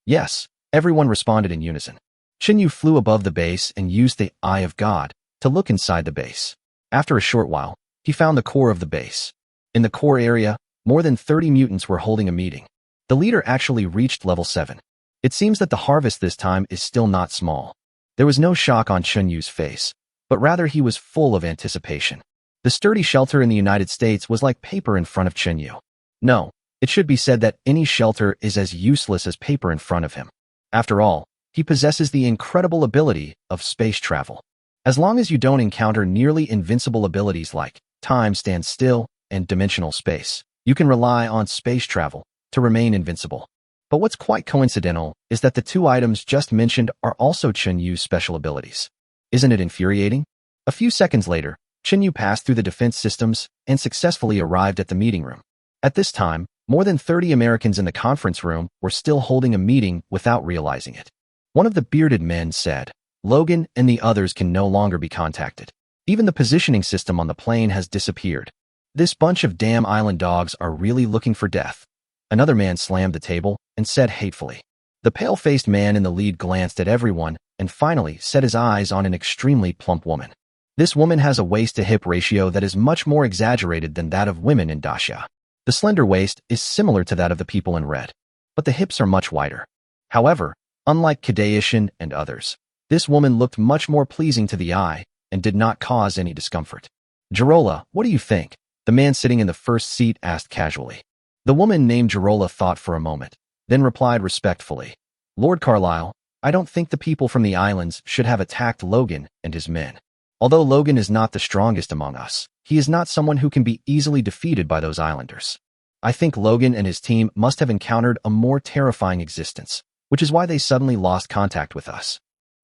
"Yes," everyone responded in unison. Chunyu flew above the base and used the Eye of God to look inside the base. After a short while, he found the core of the base. In the core area, more than 30 mutants were holding a meeting. The leader actually reached level 7. It seems that the harvest this time is still not small. There was no shock on Chunyu's face, but rather he was full of anticipation. The sturdy shelter in the United States was like paper in front of Chunyu. No, it should be said that any shelter is as useless as paper in front of him. After all, he possesses the incredible ability of space travel. As long as you don't encounter nearly invincible abilities like time stands still and dimensional space, you can rely on space travel to remain invincible. But what's quite coincidental is that the 2 items just mentioned are also Chunyu's special abilities. Isn't it infuriating? A few seconds later, Chinyu passed through the defense systems and successfully arrived at the meeting room. At this time, more than 30 Americans in the conference room were still holding a meeting without realizing it. One of the bearded men said, "Logan and the others can no longer be contacted. Even the positioning system on the plane has disappeared. This bunch of damn island dogs are really looking for death." Another man slammed the table and said hatefully. The pale-faced man in the lead glanced at everyone and finally set his eyes on an extremely plump woman. This woman has a waist-to-hip ratio that is much more exaggerated than that of women in Dacia. The slender waist is similar to that of the people in red, but the hips are much wider. However, unlike Kadaishin and others, this woman looked much more pleasing to the eye and did not cause any discomfort. "Girola, what do you think?" the man sitting in the first seat asked casually. The woman named Girola thought for a moment, then replied respectfully, "Lord Carlisle, I don't think the people from the islands should have attacked Logan and his men. Although Logan is not the strongest among us, he is not someone who can be easily defeated by those islanders. I think Logan and his team must have encountered a more terrifying existence, which is why they suddenly lost contact with us."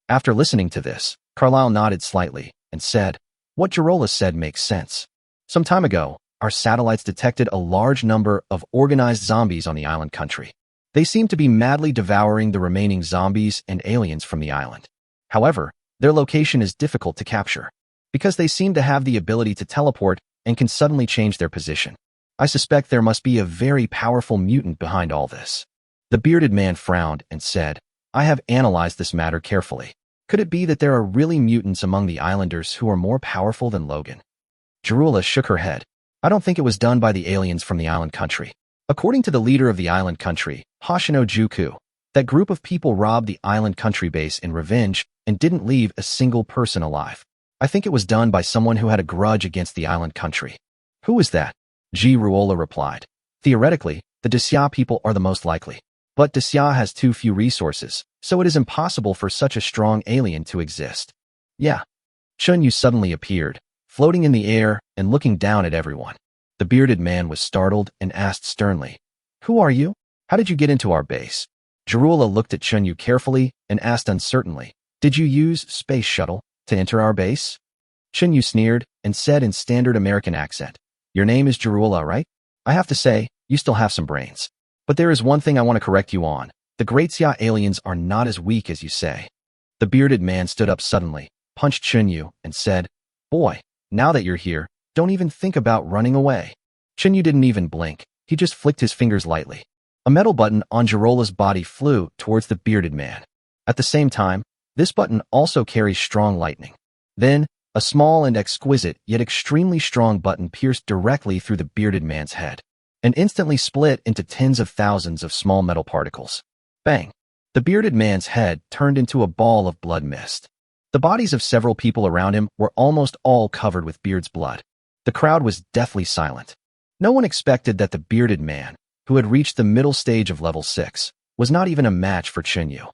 After listening to this, Carlisle nodded slightly and said, "What Girola said makes sense. Some time ago, our satellites detected a large number of organized zombies on the island country. They seem to be madly devouring the remaining zombies and aliens from the island. However, their location is difficult to capture, because they seem to have the ability to teleport and can suddenly change their position. I suspect there must be a very powerful mutant behind all this." The bearded man frowned and said, "I have analyzed this matter carefully. Could it be that there are really mutants among the islanders who are more powerful than Logan?" Jirula shook her head. "I don't think it was done by the aliens from the island country. According to the leader of the island country, Hoshino Juku, that group of people robbed the island country base in revenge and didn't leave a single person alive. I think it was done by someone who had a grudge against the island country." "Who is that?" G. Ruola replied. "Theoretically, the Dacia people are the most likely. But Dacia has too few resources, so it is impossible for such a strong alien to exist." "Yeah." Chunyu suddenly appeared, floating in the air and looking down at everyone. The bearded man was startled and asked sternly, "Who are you? How did you get into our base?" Jirula looked at Chunyu carefully and asked uncertainly, "Did you use space shuttle to enter our base?" Chunyu sneered and said in standard American accent, "Your name is Jirula, right? I have to say, you still have some brains. But there is one thing I want to correct you on. The Great Xia aliens are not as weak as you say." The bearded man stood up suddenly, punched Chunyu, and said, "Boy, now that you're here, don't even think about running away." Chunyu didn't even blink. He just flicked his fingers lightly. A metal button on Jirola's body flew towards the bearded man. At the same time, this button also carries strong lightning. Then, a small and exquisite yet extremely strong button pierced directly through the bearded man's head and instantly split into tens of thousands of small metal particles. Bang! The bearded man's head turned into a ball of blood mist. The bodies of several people around him were almost all covered with Beard's blood. The crowd was deathly silent. No one expected that the bearded man, who had reached the middle stage of level 6, was not even a match for Chunyu.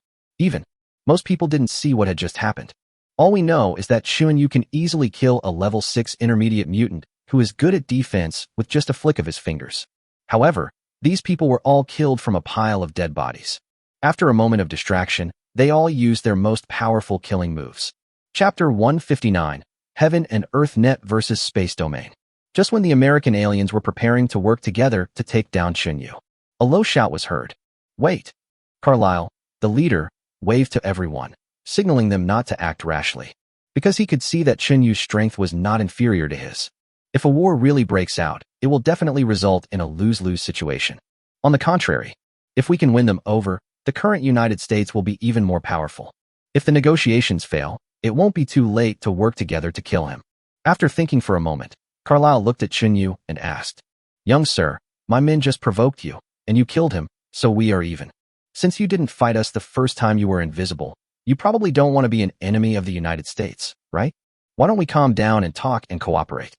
Most people didn't see what had just happened. All we know is that Chunyu can easily kill a level 6 intermediate mutant who is good at defense with just a flick of his fingers. However, these people were all killed from a pile of dead bodies. After a moment of distraction, they all used their most powerful killing moves. Chapter 159, Heaven and Earth Net vs. Space Domain. Just when the American aliens were preparing to work together to take down Chunyu, a low shout was heard. "Wait!" Carlisle, the leader, waved to everyone, signaling them not to act rashly, because he could see that Chunyu's strength was not inferior to his. If a war really breaks out, it will definitely result in a lose-lose situation. On the contrary, if we can win them over, the current United States will be even more powerful. If the negotiations fail, it won't be too late to work together to kill him. After thinking for a moment, Carlisle looked at Chunyu and asked, "Young sir, my men just provoked you, and you killed him, so we are even. Since you didn't fight us the first time you were invisible, you probably don't want to be an enemy of the United States, right? Why don't we calm down and talk and cooperate?"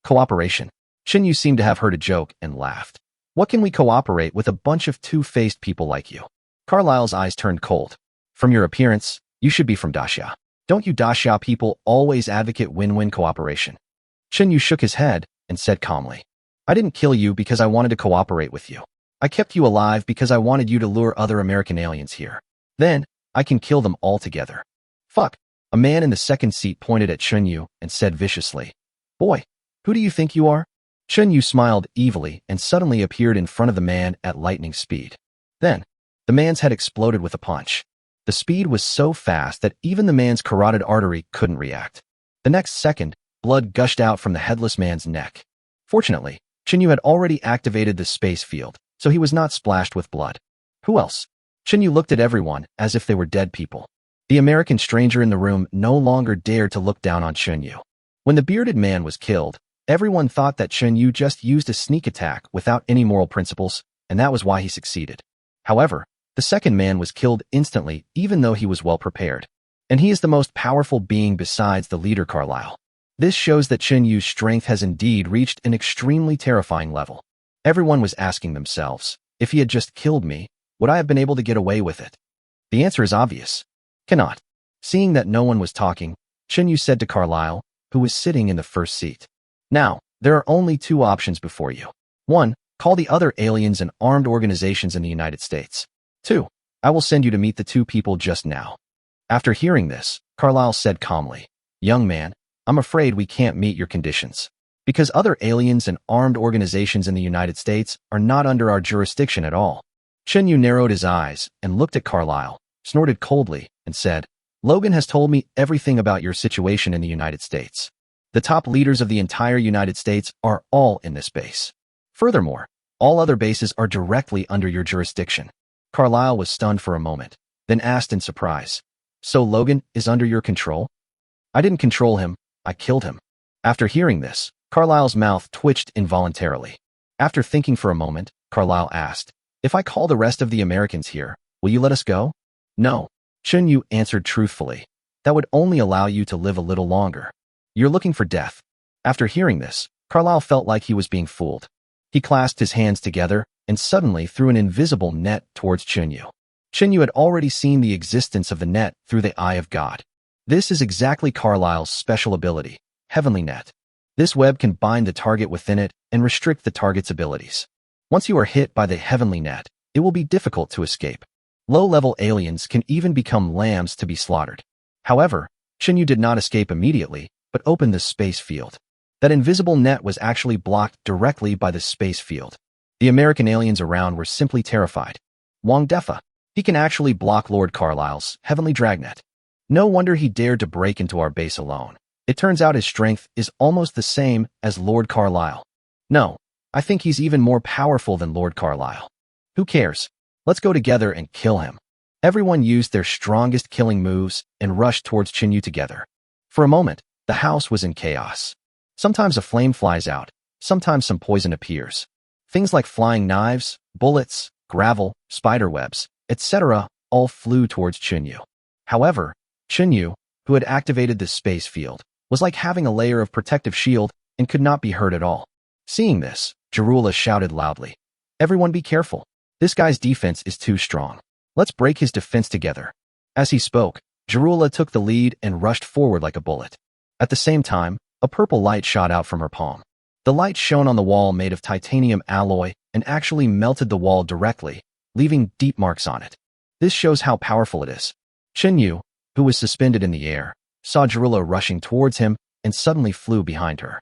Cooperation. Chunyu seemed to have heard a joke and laughed. "What can we cooperate with a bunch of two-faced people like you?" Carlisle's eyes turned cold. "From your appearance, you should be from Dacia. Don't you Dacia people always advocate win-win cooperation?" Chunyu shook his head and said calmly, "I didn't kill you because I wanted to cooperate with you. I kept you alive because I wanted you to lure other American aliens here. Then, I can kill them all together." "Fuck!" A man in the second seat pointed at Chunyu and said viciously, "Boy, who do you think you are?" Chunyu smiled evilly and suddenly appeared in front of the man at lightning speed. Then, the man's head exploded with a punch. The speed was so fast that even the man's carotid artery couldn't react. The next second, blood gushed out from the headless man's neck. Fortunately, Chunyu had already activated the space field, so he was not splashed with blood. Who else? Chunyu looked at everyone as if they were dead people. The American stranger in the room no longer dared to look down on Chunyu. When the bearded man was killed, everyone thought that Chunyu just used a sneak attack without any moral principles, and that was why he succeeded. However, the second man was killed instantly even though he was well prepared. And he is the most powerful being besides the leader Carlyle. This shows that Chunyu's strength has indeed reached an extremely terrifying level. Everyone was asking themselves, if he had just killed me, would I have been able to get away with it? The answer is obvious. Cannot. Seeing that no one was talking, Chunyu said to Carlyle, who was sitting in the first seat. Now, there are only two options before you. 1. Call the other aliens and armed organizations in the United States. 2. I will send you to meet the two people just now. After hearing this, Carlyle said calmly, "Young man, I'm afraid we can't meet your conditions. Because other aliens and armed organizations in the United States are not under our jurisdiction at all." Chunyu narrowed his eyes and looked at Carlyle, snorted coldly, and said, "Logan has told me everything about your situation in the United States. The top leaders of the entire United States are all in this base. Furthermore, all other bases are directly under your jurisdiction." Carlyle was stunned for a moment, then asked in surprise, "So Logan is under your control?" "I didn't control him, I killed him." After hearing this, Carlyle's mouth twitched involuntarily. After thinking for a moment, Carlyle asked, "If I call the rest of the Americans here, will you let us go?" "No," Chunyu answered truthfully. "That would only allow you to live a little longer. You're looking for death." After hearing this, Carlyle felt like he was being fooled. He clasped his hands together and suddenly threw an invisible net towards Chunyu. Chunyu had already seen the existence of the net through the eye of God. This is exactly Carlyle's special ability, Heavenly Net. This web can bind the target within it and restrict the target's abilities. Once you are hit by the Heavenly Net, it will be difficult to escape. Low-level aliens can even become lambs to be slaughtered. However, Chunyu did not escape immediately, but opened the space field. That invisible net was actually blocked directly by the space field. The American aliens around were simply terrified. Wang Defa. He can actually block Lord Carlyle's heavenly dragnet. No wonder he dared to break into our base alone. It turns out his strength is almost the same as Lord Carlyle. No, I think he's even more powerful than Lord Carlyle. Who cares? Let's go together and kill him. Everyone used their strongest killing moves and rushed towards Chunyu together. For a moment, the house was in chaos. Sometimes a flame flies out, sometimes some poison appears. Things like flying knives, bullets, gravel, spiderwebs, etc. all flew towards Chunyu. However, Chunyu, who had activated the space field, was like having a layer of protective shield and could not be hurt at all. Seeing this, Jarula shouted loudly, "Everyone be careful. This guy's defense is too strong. Let's break his defense together." As he spoke, Jarula took the lead and rushed forward like a bullet. At the same time, a purple light shot out from her palm. The light shone on the wall made of titanium alloy and actually melted the wall directly, leaving deep marks on it. This shows how powerful it is. Chunyu, who was suspended in the air, saw Jarula rushing towards him and suddenly flew behind her.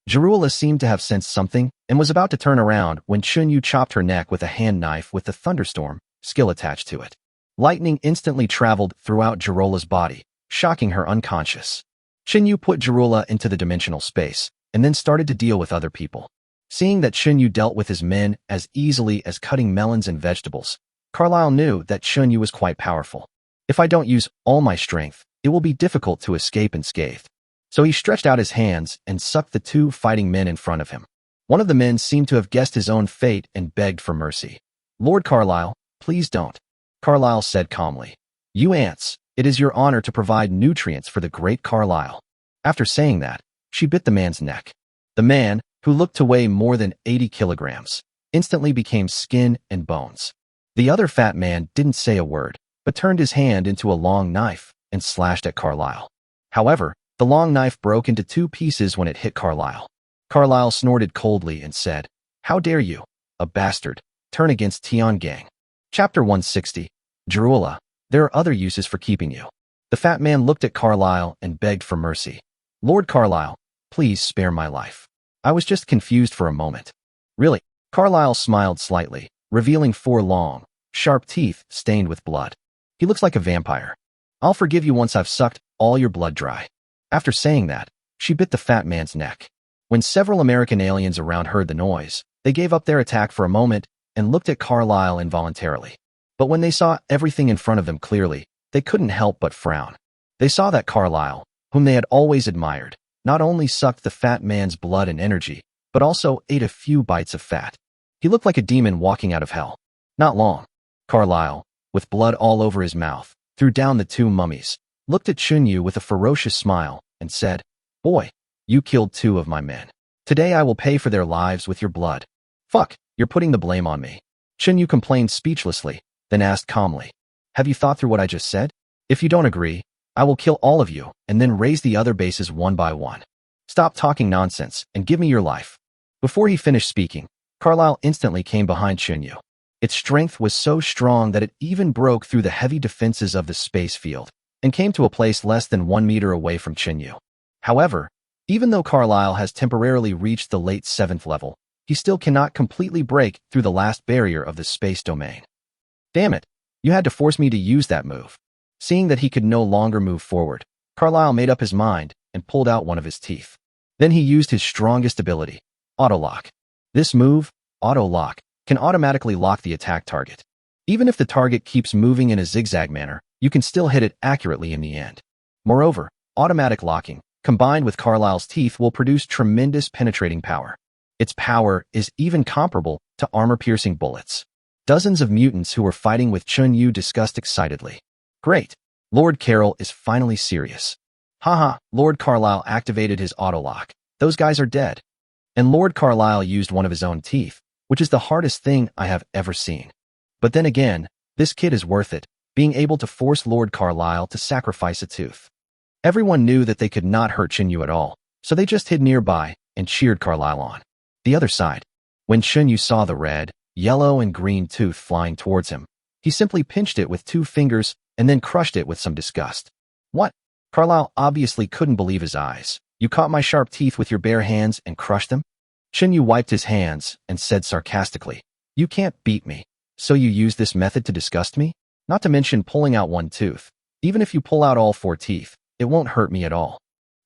Jarula seemed to have sensed something and was about to turn around when Chunyu chopped her neck with a hand knife with the thunderstorm skill attached to it. Lightning instantly traveled throughout Jarula's body, shocking her unconscious. Chunyu put Jarula into the dimensional space and then started to deal with other people. Seeing that Chunyu dealt with his men as easily as cutting melons and vegetables, Carlyle knew that Chunyu was quite powerful. If I don't use all my strength, it will be difficult to escape unscathed. So he stretched out his hands and sucked the two fighting men in front of him. One of the men seemed to have guessed his own fate and begged for mercy. "Lord Carlyle, please don't." Carlyle said calmly, "You ants, it is your honor to provide nutrients for the great Carlyle." After saying that, she bit the man's neck. The man, who looked to weigh more than 80 kilograms, instantly became skin and bones. The other fat man didn't say a word, but turned his hand into a long knife and slashed at Carlyle. However, the long knife broke into two pieces when it hit Carlyle. Carlyle snorted coldly and said, "How dare you, a bastard, turn against Tian Gang." Chapter 160. Jarula, there are other uses for keeping you. The fat man looked at Carlyle and begged for mercy. Lord Carlyle, please spare my life. I was just confused for a moment. Really? Carlyle smiled slightly, revealing 4 long, sharp teeth stained with blood. He looks like a vampire. I'll forgive you once I've sucked all your blood dry. After saying that, she bit the fat man's neck. When several American aliens around heard the noise, they gave up their attack for a moment and looked at Carlyle involuntarily. But when they saw everything in front of them clearly, they couldn't help but frown. They saw that Carlyle, whom they had always admired, not only sucked the fat man's blood and energy, but also ate a few bites of fat. He looked like a demon walking out of hell. Not long. Carlyle, with blood all over his mouth, threw down the 2 mummies, looked at Chunyu with a ferocious smile, and said, "Boy, you killed 2 of my men. Today I will pay for their lives with your blood." "Fuck, you're putting the blame on me." Chunyu complained speechlessly, then asked calmly, "Have you thought through what I just said? If you don't agree, I will kill all of you and then raise the other bases one by one. Stop talking nonsense and give me your life." Before he finished speaking, Carlyle instantly came behind Chunyu. Its strength was so strong that it even broke through the heavy defenses of the space field and came to a place less than 1 meter away from Chunyu. However, even though Carlyle has temporarily reached the late 7th level, he still cannot completely break through the last barrier of the space domain. Damn it, you had to force me to use that move. Seeing that he could no longer move forward, Carlyle made up his mind and pulled out one of his teeth. Then he used his strongest ability, Auto-Lock. This move, Auto-Lock, can automatically lock the attack target. Even if the target keeps moving in a zigzag manner, you can still hit it accurately in the end. Moreover, automatic locking, combined with Carlyle's teeth, will produce tremendous penetrating power. Its power is even comparable to armor-piercing bullets. Dozens of mutants who were fighting with Chunyu discussed excitedly. Great, Lord Carroll is finally serious. Haha, Lord Carlyle activated his auto-lock. Those guys are dead. And Lord Carlyle used one of his own teeth, which is the hardest thing I have ever seen. But then again, this kid is worth it, being able to force Lord Carlyle to sacrifice a tooth. Everyone knew that they could not hurt Chunyu at all, so they just hid nearby and cheered Carlyle on. The other side, when Chunyu saw the red, yellow, and green tooth flying towards him, he simply pinched it with 2 fingers and then crushed it with some disgust. What? Carlyle obviously couldn't believe his eyes. You caught my sharp teeth with your bare hands and crushed them? Chunyu wiped his hands and said sarcastically, "You can't beat me, so you use this method to disgust me? Not to mention pulling out 1 tooth. Even if you pull out all 4 teeth, it won't hurt me at all."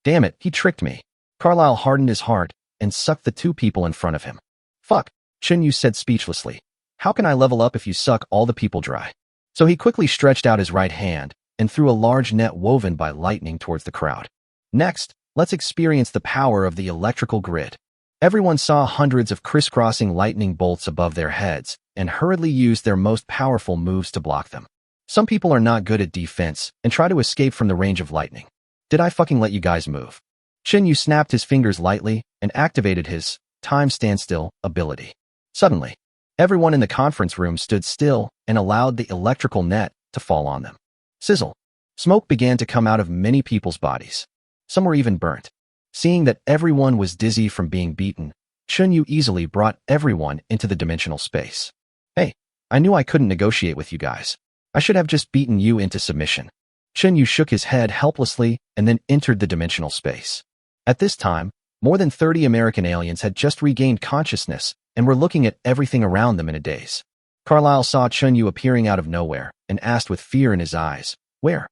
Damn it, he tricked me. Carlyle hardened his heart and sucked the 2 people in front of him. Fuck, Chunyu said speechlessly. How can I level up if you suck all the people dry? So he quickly stretched out his right hand and threw a large net woven by lightning towards the crowd. Next, let's experience the power of the electrical grid. Everyone saw hundreds of crisscrossing lightning bolts above their heads and hurriedly used their most powerful moves to block them. Some people are not good at defense and try to escape from the range of lightning. Did I fucking let you guys move? Chunyu snapped his fingers lightly and activated his time standstill ability. Suddenly, everyone in the conference room stood still and allowed the electrical net to fall on them. Sizzle. Smoke began to come out of many people's bodies. Some were even burnt. Seeing that everyone was dizzy from being beaten, Chunyu easily brought everyone into the dimensional space. Hey, I knew I couldn't negotiate with you guys. I should have just beaten you into submission. Chunyu shook his head helplessly and then entered the dimensional space. At this time, more than 30 American aliens had just regained consciousness and were looking at everything around them in a daze. Carlyle saw Chunyu appearing out of nowhere and asked with fear in his eyes, Where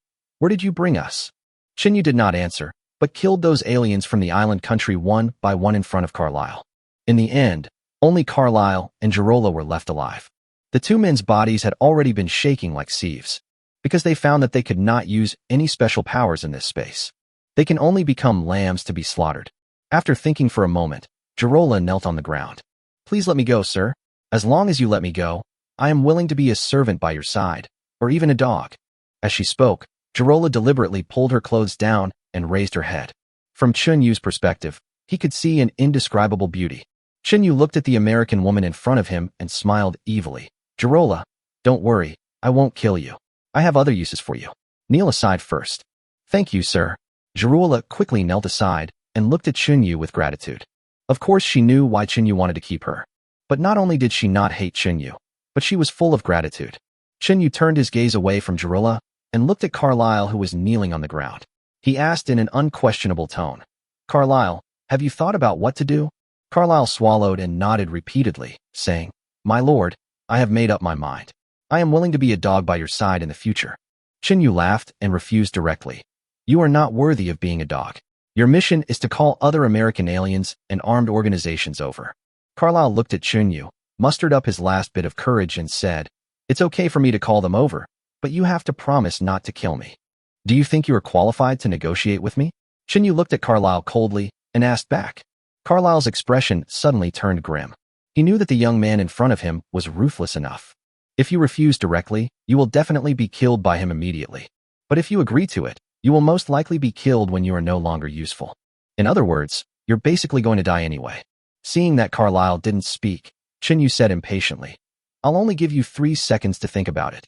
did you bring us?" Chunyu did not answer, but killed those aliens from the island country one by one in front of Carlyle. In the end, only Carlyle and Girola were left alive. The 2 men's bodies had already been shaking like sieves, because they found that they could not use any special powers in this space. They can only become lambs to be slaughtered. After thinking for a moment, Girola knelt on the ground. "Please let me go, sir. As long as you let me go, I am willing to be a servant by your side, or even a dog." As she spoke, Girola deliberately pulled her clothes down and raised her head. From Chunyu's perspective, he could see an indescribable beauty. Chunyu looked at the American woman in front of him and smiled evilly. "Girola, don't worry, I won't kill you. I have other uses for you. Kneel aside first." "Thank you, sir." Girola quickly knelt aside and looked at Chunyu with gratitude. Of course she knew why Chunyu wanted to keep her. But not only did she not hate Chunyu, but she was full of gratitude. Chunyu turned his gaze away from Girola and looked at Carlyle, who was kneeling on the ground. He asked in an unquestionable tone, "Carlyle, have you thought about what to do?" Carlyle swallowed and nodded repeatedly, saying, "My lord, I have made up my mind. I am willing to be a dog by your side in the future." Chinyu laughed and refused directly. "You are not worthy of being a dog. Your mission is to call other American aliens and armed organizations over." Carlyle looked at Chinyu, mustered up his last bit of courage, and said, "It's okay for me to call them over, but you have to promise not to kill me. Do you think you are qualified to negotiate with me?" Chinyu looked at Carlyle coldly and asked back. Carlyle's expression suddenly turned grim. He knew that the young man in front of him was ruthless enough. If you refuse directly, you will definitely be killed by him immediately. But if you agree to it, you will most likely be killed when you are no longer useful. In other words, you're basically going to die anyway. Seeing that Carlyle didn't speak, Chinyu said impatiently, "I'll only give you 3 seconds to think about it."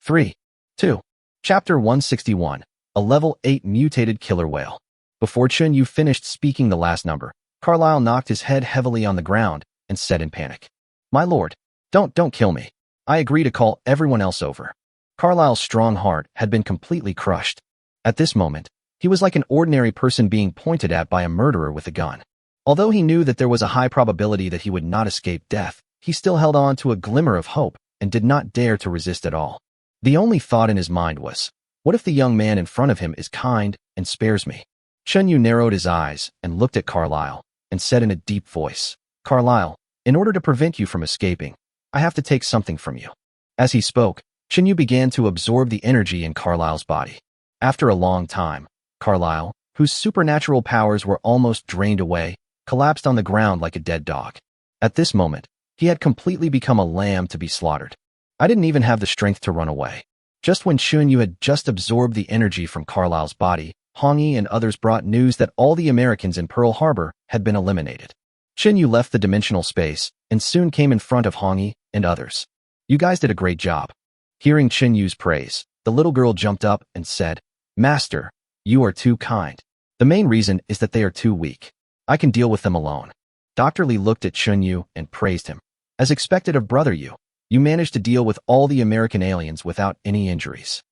3, 2. Chapter 161, a level 8 mutated killer whale. Before Chinyu finished speaking the last number, Carlyle knocked his head heavily on the ground and said in panic, "My lord, don't kill me. I agree to call everyone else over." Carlyle's strong heart had been completely crushed. At this moment, he was like an ordinary person being pointed at by a murderer with a gun. Although he knew that there was a high probability that he would not escape death, he still held on to a glimmer of hope and did not dare to resist at all. The only thought in his mind was, what if the young man in front of him is kind and spares me? Chinyu narrowed his eyes and looked at Carlyle and said in a deep voice, "Carlyle, in order to prevent you from escaping, I have to take something from you." As he spoke, Chinyu began to absorb the energy in Carlyle's body. After a long time, Carlyle, whose supernatural powers were almost drained away, collapsed on the ground like a dead dog. At this moment, he had completely become a lamb to be slaughtered. I didn't even have the strength to run away. Just when Chinyu had just absorbed the energy from Carlyle's body, Hongyi and others brought news that all the Americans in Pearl Harbor had been eliminated. Chinyu left the dimensional space and soon came in front of Hongyi and others. "You guys did a great job." Hearing Chinyu's praise, the little girl jumped up and said, "Master, you are too kind. The main reason is that they are too weak. I can deal with them alone." Dr. Li looked at Chinyu and praised him. "As expected of Brother Yu, you managed to deal with all the American aliens without any injuries."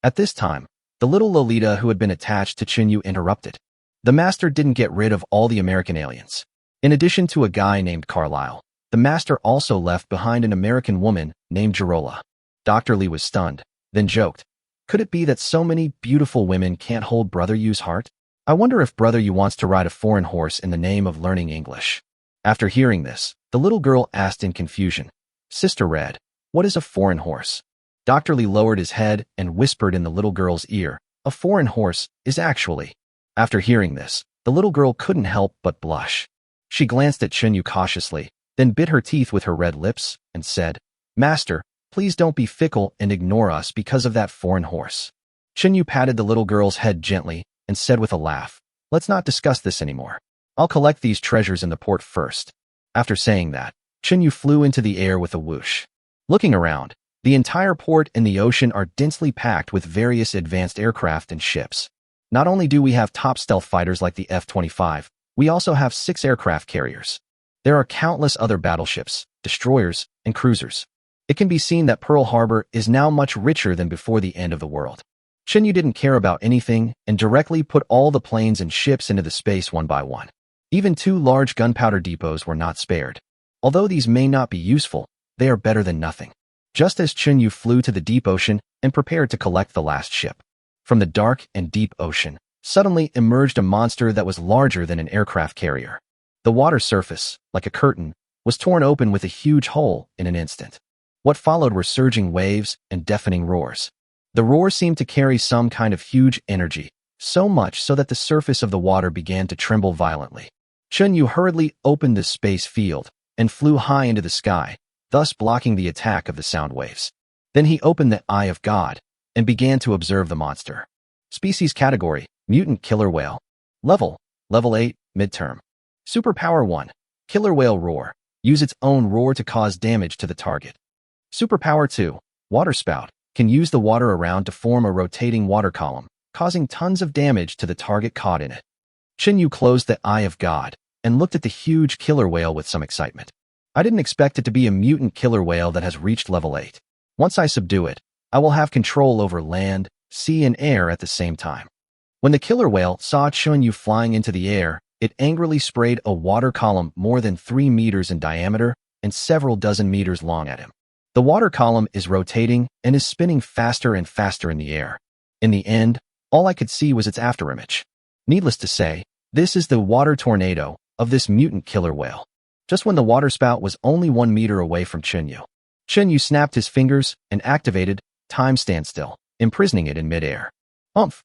At this time, the little Lolita who had been attached to Chinyu interrupted. "The master didn't get rid of all the American aliens. In addition to a guy named Carlyle, the master also left behind an American woman named Girola." Dr. Li was stunned, then joked, "Could it be that so many beautiful women can't hold Brother Yu's heart? I wonder if Brother Yu wants to ride a foreign horse in the name of learning English." After hearing this, the little girl asked in confusion, "Sister Red, what is a foreign horse?" Dr. Li lowered his head and whispered in the little girl's ear, "A foreign horse is actually..." After hearing this, the little girl couldn't help but blush. She glanced at Chinyu cautiously, then bit her teeth with her red lips and said, "Master, please don't be fickle and ignore us because of that foreign horse." Chinyu patted the little girl's head gently and said with a laugh, "Let's not discuss this anymore. I'll collect these treasures in the port first." After saying that, Chinyu flew into the air with a whoosh. Looking around, the entire port and the ocean are densely packed with various advanced aircraft and ships. Not only do we have top stealth fighters like the F-25, we also have 6 aircraft carriers. There are countless other battleships, destroyers, and cruisers. It can be seen that Pearl Harbor is now much richer than before the end of the world. Chinyu didn't care about anything and directly put all the planes and ships into the space one by one. Even 2 large gunpowder depots were not spared. Although these may not be useful, they are better than nothing. Just as Chinyu flew to the deep ocean and prepared to collect the last ship, from the dark and deep ocean suddenly emerged a monster that was larger than an aircraft carrier. The water surface, like a curtain, was torn open with a huge hole in an instant. What followed were surging waves and deafening roars. The roar seemed to carry some kind of huge energy, so much so that the surface of the water began to tremble violently. Chinyu hurriedly opened the space field and flew high into the sky, thus blocking the attack of the sound waves. Then he opened the Eye of God and began to observe the monster. Species category, mutant killer whale. Level 8, midterm. Superpower 1, killer whale roar. Use its own roar to cause damage to the target. Superpower 2, water spout. Can use the water around to form a rotating water column, causing tons of damage to the target caught in it. Chinyu closed the Eye of God and looked at the huge killer whale with some excitement. I didn't expect it to be a mutant killer whale that has reached level 8. Once I subdue it, I will have control over land, sea, and air at the same time. When the killer whale saw Chunyu flying into the air, it angrily sprayed a water column more than 3 meters in diameter and several dozen meters long at him. The water column is rotating and is spinning faster and faster in the air. In the end, all I could see was its afterimage. Needless to say, this is the water tornado of this mutant killer whale. Just when the waterspout was only 1 meter away from Chunyu, Chunyu snapped his fingers and activated time standstill, imprisoning it in midair.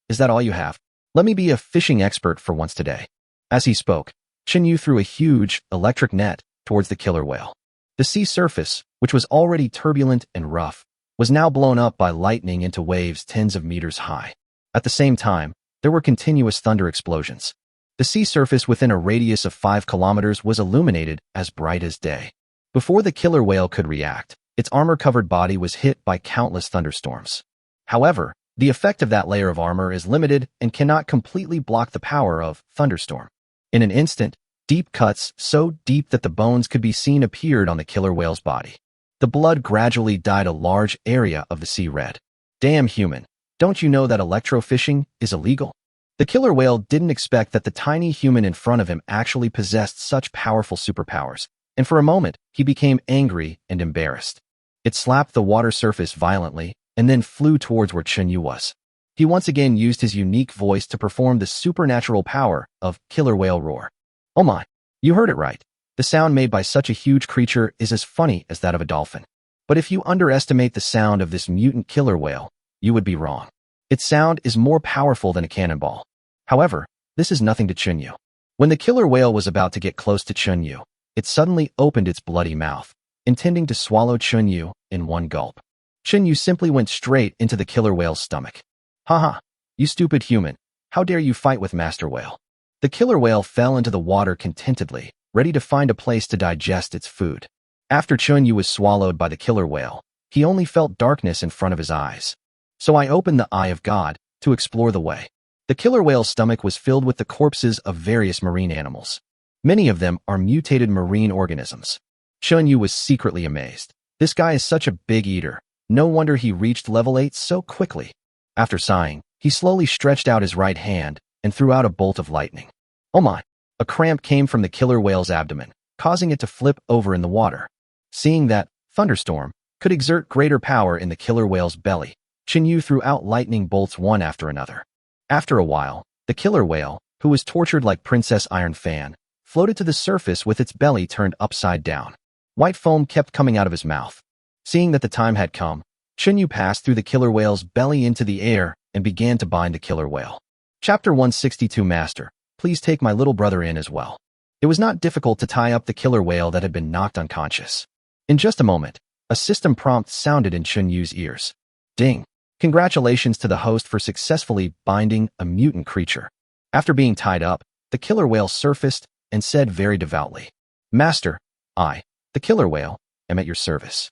Is that all you have? Let me be a fishing expert for once today. As he spoke, Chunyu threw a huge electric net towards the killer whale. The sea surface, which was already turbulent and rough, was now blown up by lightning into waves tens of meters high. At the same time, there were continuous thunder explosions. The sea surface within a radius of 5 kilometers was illuminated as bright as day. Before the killer whale could react, its armor-covered body was hit by countless thunderstorms. However, the effect of that layer of armor is limited and cannot completely block the power of thunderstorm. In an instant, deep cuts, so deep that the bones could be seen, appeared on the killer whale's body. The blood gradually dyed a large area of the sea red. Damn human, don't you know that electrofishing is illegal? The killer whale didn't expect that the tiny human in front of him actually possessed such powerful superpowers, and for a moment, he became angry and embarrassed. It slapped the water surface violently and then flew towards where Chunyu was. He once again used his unique voice to perform the supernatural power of killer whale roar. Oh my, you heard it right. The sound made by such a huge creature is as funny as that of a dolphin. But if you underestimate the sound of this mutant killer whale, you would be wrong. Its sound is more powerful than a cannonball. However, this is nothing to Chunyu. When the killer whale was about to get close to Chunyu, it suddenly opened its bloody mouth, intending to swallow Chunyu in one gulp. Chunyu simply went straight into the killer whale's stomach. Haha, you stupid human, how dare you fight with Master Whale? The killer whale fell into the water contentedly, ready to find a place to digest its food. After Chunyu was swallowed by the killer whale, he only felt darkness in front of his eyes. So I opened the Eye of God to explore the way. The killer whale's stomach was filled with the corpses of various marine animals. Many of them are mutated marine organisms. Chunyu was secretly amazed. This guy is such a big eater. No wonder he reached level 8 so quickly. After sighing, he slowly stretched out his right hand and threw out a bolt of lightning. Oh my! A cramp came from the killer whale's abdomen, causing it to flip over in the water. Seeing that thunderstorm could exert greater power in the killer whale's belly, Chunyu threw out lightning bolts one after another. After a while, the killer whale, who was tortured like Princess Iron Fan, floated to the surface with its belly turned upside down. White foam kept coming out of his mouth. Seeing that the time had come, Chunyu passed through the killer whale's belly into the air and began to bind the killer whale. Chapter 162 Master, please take my little brother in as well. It was not difficult to tie up the killer whale that had been knocked unconscious. In just a moment, a system prompt sounded in Chunyu's ears. Ding! Congratulations to the host for successfully binding a mutant creature. After being tied up, the killer whale surfaced and said very devoutly, Master, I, the killer whale, am at your service.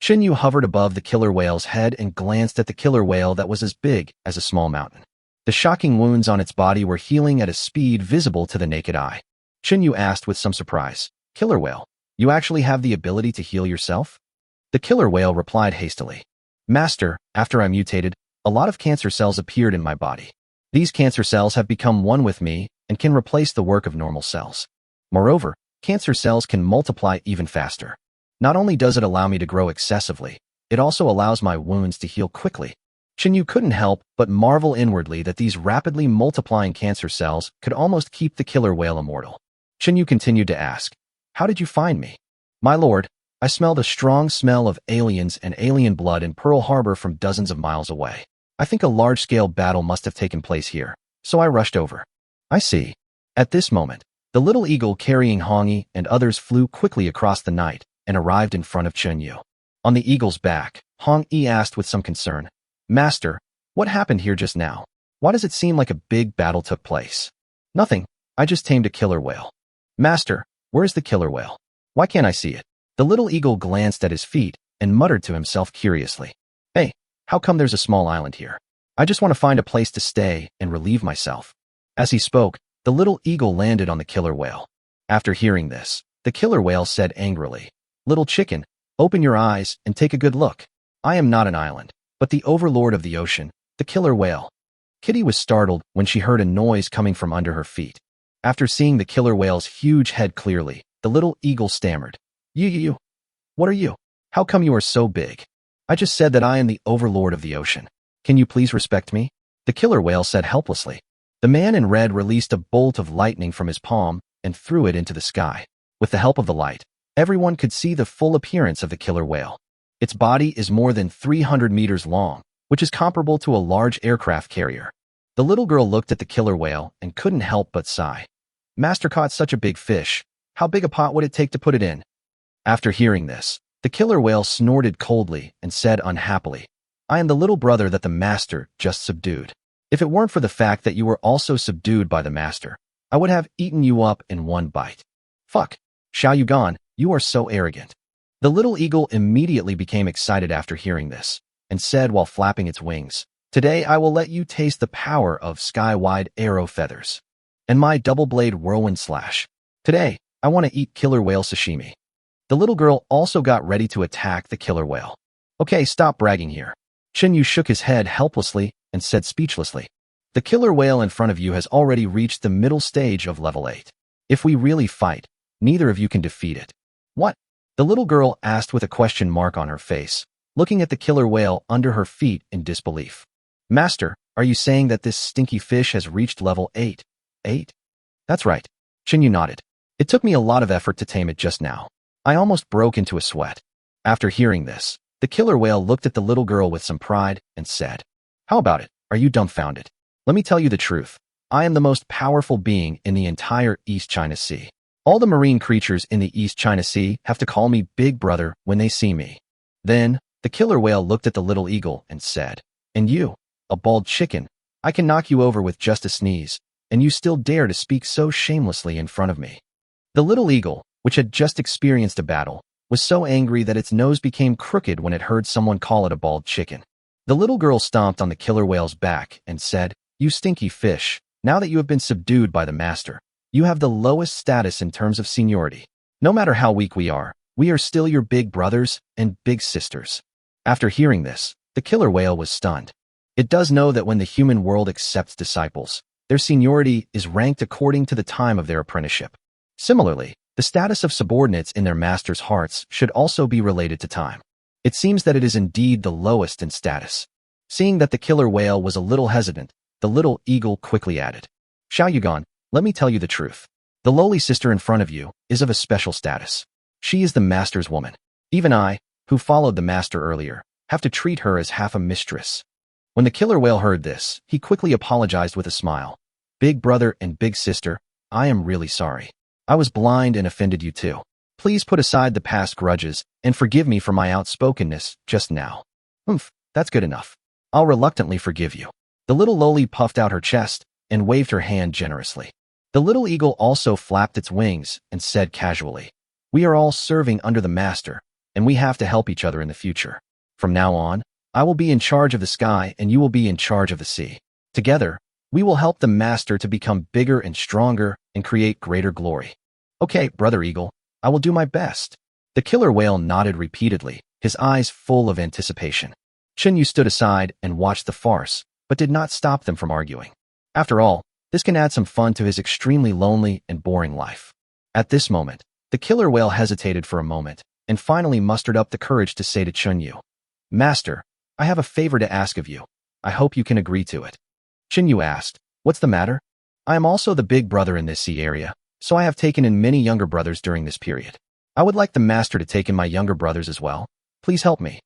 Chunyu hovered above the killer whale's head and glanced at the killer whale that was as big as a small mountain. The shocking wounds on its body were healing at a speed visible to the naked eye. Chunyu asked with some surprise, Killer whale, you actually have the ability to heal yourself? The killer whale replied hastily, Master, after I mutated, a lot of cancer cells appeared in my body. These cancer cells have become one with me and can replace the work of normal cells. Moreover, cancer cells can multiply even faster. Not only does it allow me to grow excessively, it also allows my wounds to heal quickly. Chunyu couldn't help but marvel inwardly that these rapidly multiplying cancer cells could almost keep the killer whale immortal. Chunyu continued to ask, How did you find me? My lord, I smelled a strong smell of aliens and alien blood in Pearl Harbor from dozens of miles away. I think a large-scale battle must have taken place here, so I rushed over. I see. At this moment, the little eagle carrying Hongi and others flew quickly across the night and arrived in front of Chunyu. On the eagle's back, Hongi asked with some concern, Master, what happened here just now? Why does it seem like a big battle took place? Nothing, I just tamed a killer whale. Master, where's the killer whale? Why can't I see it? The little eagle glanced at his feet and muttered to himself curiously, Hey, how come there's a small island here? I just want to find a place to stay and relieve myself. As he spoke, the little eagle landed on the killer whale. After hearing this, the killer whale said angrily, Little chicken, open your eyes and take a good look. I am not an island, but the overlord of the ocean, The killer whale. Kitty was startled when she heard a noise coming from under her feet. After seeing the killer whale's huge head clearly, the little eagle stammered. You. What are you? How come you are so big? I just said that I am the overlord of the ocean. Can you please respect me? The killer whale said helplessly. The man in red released a bolt of lightning from his palm and threw it into the sky. With the help of the light, everyone could see the full appearance of the killer whale. Its body is more than 300 meters long, which is comparable to a large aircraft carrier. The little girl looked at the killer whale and couldn't help but sigh. Master caught such a big fish. How big a pot would it take to put it in? After hearing this, the killer whale snorted coldly and said unhappily, I am the little brother that the master just subdued. If it weren't for the fact that you were also subdued by the master, I would have eaten you up in one bite. Fuck. Xiao Yugan, you are so arrogant. The little eagle immediately became excited after hearing this, and said while flapping its wings, Today I will let you taste the power of sky-wide arrow feathers and my double-blade whirlwind slash. Today, I want to eat killer whale sashimi. The little girl also got ready to attack the killer whale. Okay, stop bragging here. Yu shook his head helplessly and said speechlessly, The killer whale in front of you has already reached the middle stage of level 8. If we really fight, neither of you can defeat it. What? The little girl asked with a question mark on her face, looking at the killer whale under her feet in disbelief. Master, are you saying that this stinky fish has reached level 8? 8? That's right. Yu nodded. It took me a lot of effort to tame it just now. I almost broke into a sweat. After hearing this, the killer whale looked at the little girl with some pride and said, How about it? Are you dumbfounded? Let me tell you the truth. I am the most powerful being in the entire East China Sea. All the marine creatures in the East China Sea have to call me Big Brother when they see me. Then, the killer whale looked at the little eagle and said, And you, a bald chicken, I can knock you over with just a sneeze, and you still dare to speak so shamelessly in front of me. The little eagle, which had just experienced a battle, was so angry that its nose became crooked when it heard someone call it a bald chicken. The little girl stomped on the killer whale's back and said, You stinky fish, now that you have been subdued by the master, you have the lowest status in terms of seniority. No matter how weak we are still your big brothers and big sisters. After hearing this, the killer whale was stunned. It does know that when the human world accepts disciples, their seniority is ranked according to the time of their apprenticeship. Similarly, the status of subordinates in their master's hearts should also be related to time. It seems that it is indeed the lowest in status. Seeing that the killer whale was a little hesitant, the little eagle quickly added, Xiao Yugan, let me tell you the truth. The lowly sister in front of you is of a special status. She is the master's woman. Even I, who followed the master earlier, have to treat her as half a mistress. When the killer whale heard this, he quickly apologized with a smile. Big brother and big sister, I am really sorry. I was blind and offended you too. Please put aside the past grudges and forgive me for my outspokenness just now. That's good enough. I'll reluctantly forgive you. The little lowly puffed out her chest and waved her hand generously. The little eagle also flapped its wings and said casually, We are all serving under the master, and we have to help each other in the future. From now on, I will be in charge of the sky and you will be in charge of the sea. Together, we will help the master to become bigger and stronger and create greater glory. Okay, Brother Eagle, I will do my best. The killer whale nodded repeatedly, his eyes full of anticipation. Yu stood aside and watched the farce, but did not stop them from arguing. After all, this can add some fun to his extremely lonely and boring life. At this moment, the killer whale hesitated for a moment and finally mustered up the courage to say to Yu, Master, I have a favor to ask of you. I hope you can agree to it. Yu asked, What's the matter? I am also the big brother in this sea area, so I have taken in many younger brothers during this period. I would like the master to take in my younger brothers as well. Please help me.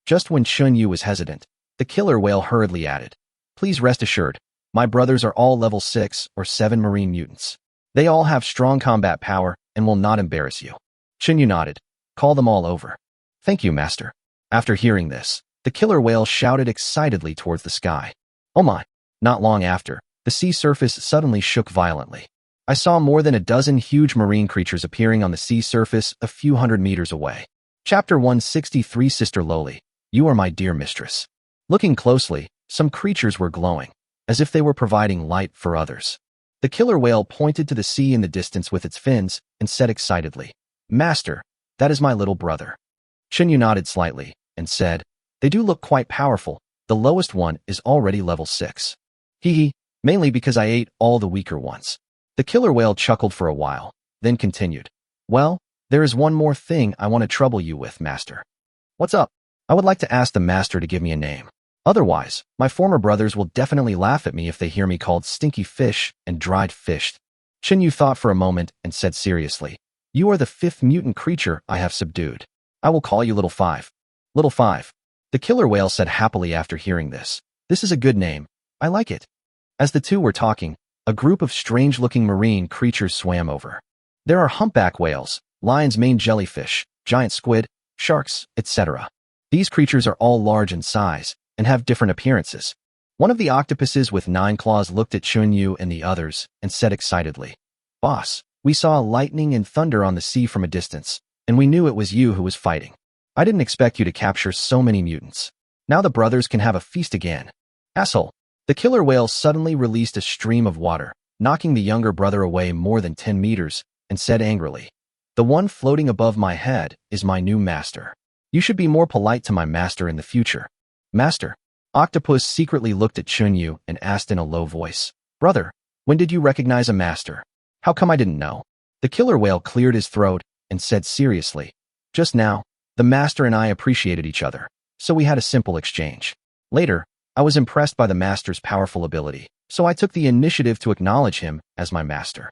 Just when Yu was hesitant, the killer whale hurriedly added, Please rest assured, my brothers are all level 6 or 7 marine mutants. They all have strong combat power and will not embarrass you. Yu nodded. Call them all over. Thank you, master. After hearing this, the killer whale shouted excitedly towards the sky. Oh my! Not long after, the sea surface suddenly shook violently. I saw more than a dozen huge marine creatures appearing on the sea surface a few hundred meters away. Chapter 163 Sister Lowly, you are my dear mistress. Looking closely, some creatures were glowing, as if they were providing light for others. The killer whale pointed to the sea in the distance with its fins and said excitedly, Master, that is my little brother. Yu nodded slightly and said, They do look quite powerful. The The lowest one is already level 6. Hee hee, mainly because I ate all the weaker ones. The killer whale chuckled for a while, then continued. Well, there is one more thing I want to trouble you with, Master. What's up? I would like to ask the Master to give me a name. Otherwise, my former brothers will definitely laugh at me if they hear me called stinky fish and dried fish. Chinyu thought for a moment and said seriously, You are the 5th mutant creature I have subdued. I will call you Little Five. Little Five. The killer whale said happily after hearing this. This is a good name. I like it. As the two were talking, a group of strange-looking marine creatures swam over. There are humpback whales, lion's mane jellyfish, giant squid, sharks, etc. These creatures are all large in size and have different appearances. One of the octopuses with 9 claws looked at Chunyu and the others and said excitedly, Boss, we saw lightning and thunder on the sea from a distance, and we knew it was you who was fighting. I didn't expect you to capture so many mutants. Now the brothers can have a feast again. Asshole. The killer whale suddenly released a stream of water, knocking the younger brother away more than 10 meters, and said angrily, The one floating above my head is my new master. You should be more polite to my master in the future. Master. Octopus secretly looked at Chunyu and asked in a low voice, Brother, when did you recognize a master? How come I didn't know? The killer whale cleared his throat and said seriously, Just now, the master and I appreciated each other, so we had a simple exchange. Later, I was impressed by the master's powerful ability, so I took the initiative to acknowledge him as my master.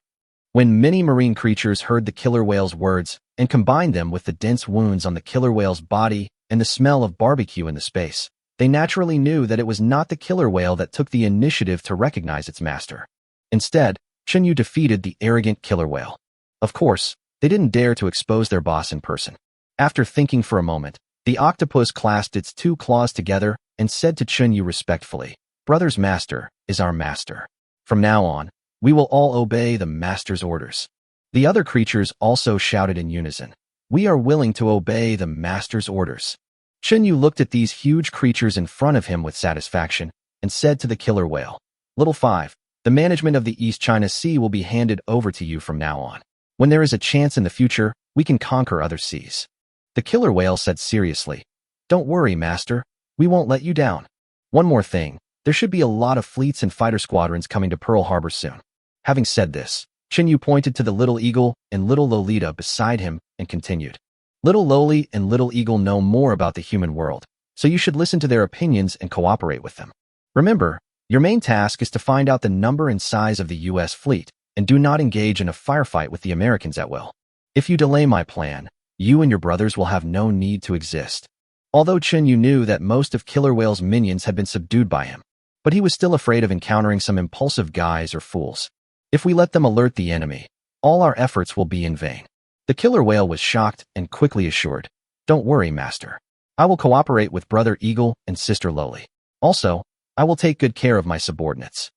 When many marine creatures heard the killer whale's words and combined them with the dense wounds on the killer whale's body and the smell of barbecue in the space, they naturally knew that it was not the killer whale that took the initiative to recognize its master. Instead, Chinyu defeated the arrogant killer whale. Of course, they didn't dare to expose their boss in person. After thinking for a moment, the octopus clasped its 2 claws together and said to Chinyu respectfully, Brother's master is our master. From now on, we will all obey the master's orders. The other creatures also shouted in unison, We are willing to obey the master's orders. Chinyu looked at these huge creatures in front of him with satisfaction and said to the killer whale, Little Five, the management of the East China Sea will be handed over to you from now on. When there is a chance in the future, we can conquer other seas. The killer whale said seriously, Don't worry, master. We won't let you down. One more thing, there should be a lot of fleets and fighter squadrons coming to Pearl Harbor soon. Having said this, Chinyu pointed to the little eagle and little Lolita beside him and continued, Little Loli and Little Eagle know more about the human world, so you should listen to their opinions and cooperate with them. Remember, your main task is to find out the number and size of the U.S. fleet, and do not engage in a firefight with the Americans at will. If you delay my plan, you and your brothers will have no need to exist. Although Chinyu knew that most of Killer Whale's minions had been subdued by him, but he was still afraid of encountering some impulsive guys or fools. If we let them alert the enemy, all our efforts will be in vain. The killer whale was shocked and quickly assured, Don't worry, master. I will cooperate with Brother Eagle and Sister Loli. Also, I will take good care of my subordinates.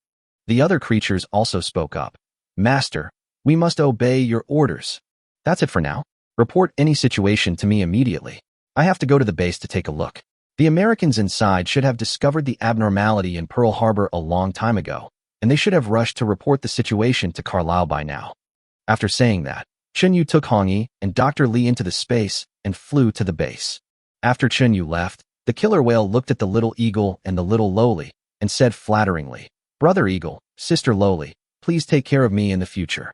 The other creatures also spoke up. Master, we must obey your orders. That's it for now. Report any situation to me immediately. I have to go to the base to take a look. The Americans inside should have discovered the abnormality in Pearl Harbor a long time ago, and they should have rushed to report the situation to Carlisle by now. After saying that, Chinyu took Hongyi and Dr. Li into the space and flew to the base. After Chinyu left, the killer whale looked at the little eagle and the little Loli and said flatteringly, Brother Eagle, Sister Loli, please take care of me in the future.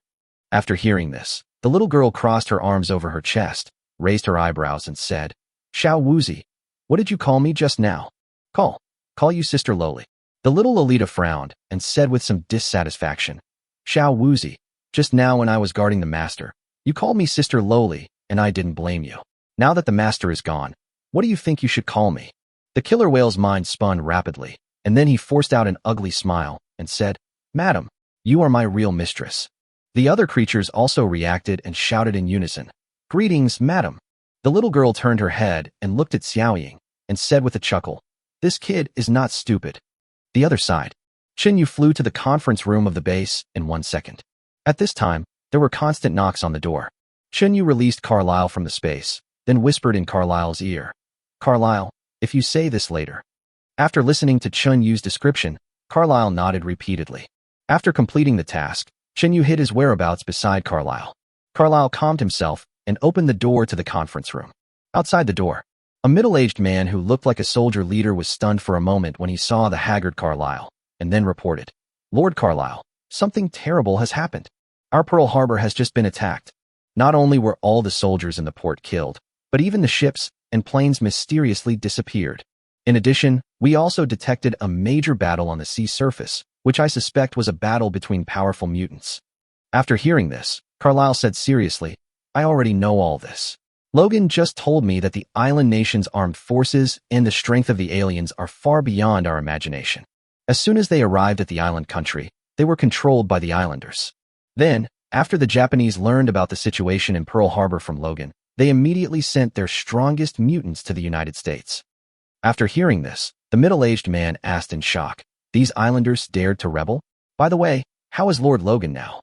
After hearing this, the little girl crossed her arms over her chest, raised her eyebrows and said, Xiao Wuzi, what did you call me just now? Call you Sister Loli. The little Lolita frowned and said with some dissatisfaction, Xiao Wuzi, just now when I was guarding the master, you called me Sister Loli, and I didn't blame you. Now that the master is gone, what do you think you should call me? The killer whale's mind spun rapidly, and then he forced out an ugly smile and said, Madam, you are my real mistress. The other creatures also reacted and shouted in unison, Greetings, madam. The little girl turned her head and looked at Xiaoying and said with a chuckle, This kid is not stupid. The other side. Chinyu flew to the conference room of the base in 1 second. At this time, there were constant knocks on the door. Chinyu released Carlisle from the space, then whispered in Carlisle's ear, Carlisle, if you say this later. After listening to Chunyu's description, Carlisle nodded repeatedly. After completing the task, Chinyu hid his whereabouts beside Carlisle. Carlisle calmed himself and opened the door to the conference room. Outside the door, A middle-aged man who looked like a soldier leader was stunned for a moment when he saw the haggard Carlyle, and then reported, "Lord Carlyle, something terrible has happened. Our Pearl Harbor has just been attacked. Not only were all the soldiers in the port killed, but even the ships and planes mysteriously disappeared. In addition, we also detected a major battle on the sea surface, which I suspect was a battle between powerful mutants." After hearing this, Carlyle said seriously, "I already know all this. Logan just told me that the island nation's armed forces and the strength of the aliens are far beyond our imagination. As soon as they arrived at the island country, they were controlled by the islanders. Then, after the Japanese learned about the situation in Pearl Harbor from Logan, they immediately sent their strongest mutants to the United States." After hearing this, the middle-aged man asked in shock, "These islanders dared to rebel? By the way, how is Lord Logan now?"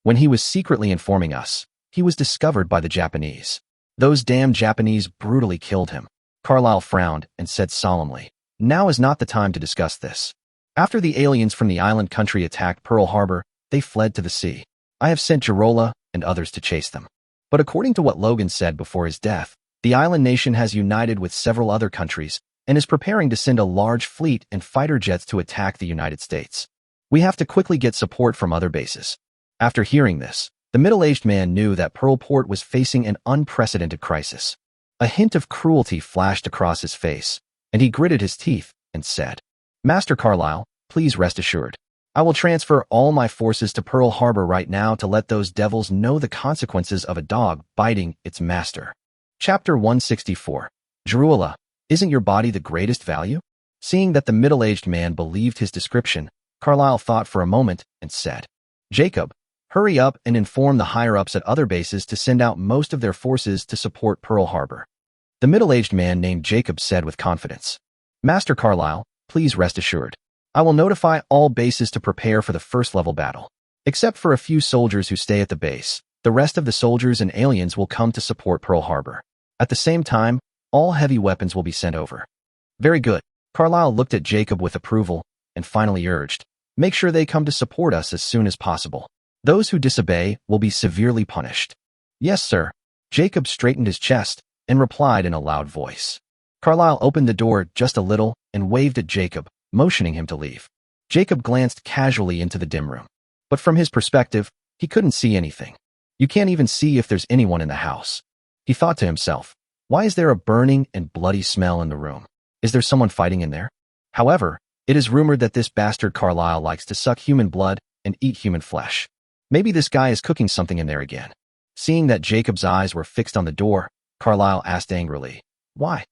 When he was secretly informing us, he was discovered by the Japanese. Those damn Japanese brutally killed him. Carlyle frowned and said solemnly, "Now is not the time to discuss this. After the aliens from the island country attacked Pearl Harbor, they fled to the sea. I have sent Girola and others to chase them. But according to what Logan said before his death, the island nation has united with several other countries and is preparing to send a large fleet and fighter jets to attack the United States. We have to quickly get support from other bases." After hearing this, the middle-aged man knew that Pearl Port was facing an unprecedented crisis. A hint of cruelty flashed across his face, and he gritted his teeth and said, "Master Carlyle, please rest assured. I will transfer all my forces to Pearl Harbor right now to let those devils know the consequences of a dog biting its master." Chapter 164. Girola, isn't your body the greatest value? Seeing that the middle-aged man believed his description, Carlyle thought for a moment and said, "Jacob, hurry up and inform the higher-ups at other bases to send out most of their forces to support Pearl Harbor." The middle-aged man named Jacob said with confidence, "Master Carlyle, please rest assured. I will notify all bases to prepare for the first-level battle. Except for a few soldiers who stay at the base, the rest of the soldiers and aliens will come to support Pearl Harbor. At the same time, all heavy weapons will be sent over." "Very good." Carlyle looked at Jacob with approval and finally urged, "Make sure they come to support us as soon as possible. Those who disobey will be severely punished." "Yes, sir." Jacob straightened his chest and replied in a loud voice. Carlyle opened the door just a little and waved at Jacob, motioning him to leave. Jacob glanced casually into the dim room. But from his perspective, he couldn't see anything. You can't even see if there's anyone in the house. He thought to himself, why is there a burning and bloody smell in the room? Is there someone fighting in there? However, it is rumored that this bastard Carlyle likes to suck human blood and eat human flesh. Maybe this guy is cooking something in there again. Seeing that Jacob's eyes were fixed on the door, Carlyle asked angrily, "Why?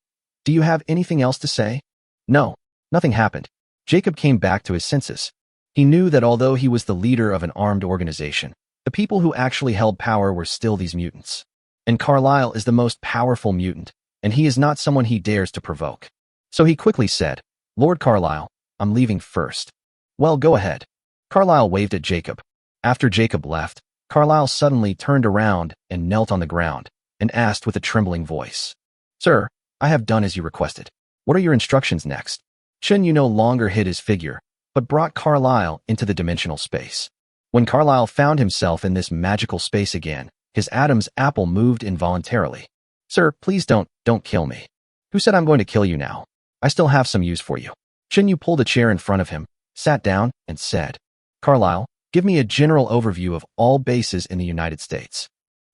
Do you have anything else to say?" "No, nothing happened." Jacob came back to his senses. He knew that although he was the leader of an armed organization, the people who actually held power were still these mutants. And Carlyle is the most powerful mutant, and he is not someone he dares to provoke. So he quickly said, "Lord Carlyle, I'm leaving first." "Well, go ahead." Carlyle waved at Jacob. After Jacob left, Carlyle suddenly turned around and knelt on the ground and asked with a trembling voice, "Sir, I have done as you requested. What are your instructions next?" Chen Yu no longer hid his figure, but brought Carlyle into the dimensional space. When Carlyle found himself in this magical space again, his Adam's apple moved involuntarily. "Sir, please don't kill me." "Who said I'm going to kill you now? I still have some use for you." Chen Yu pulled a chair in front of him, sat down, and said, "Carlyle, give me a general overview of all bases in the United States."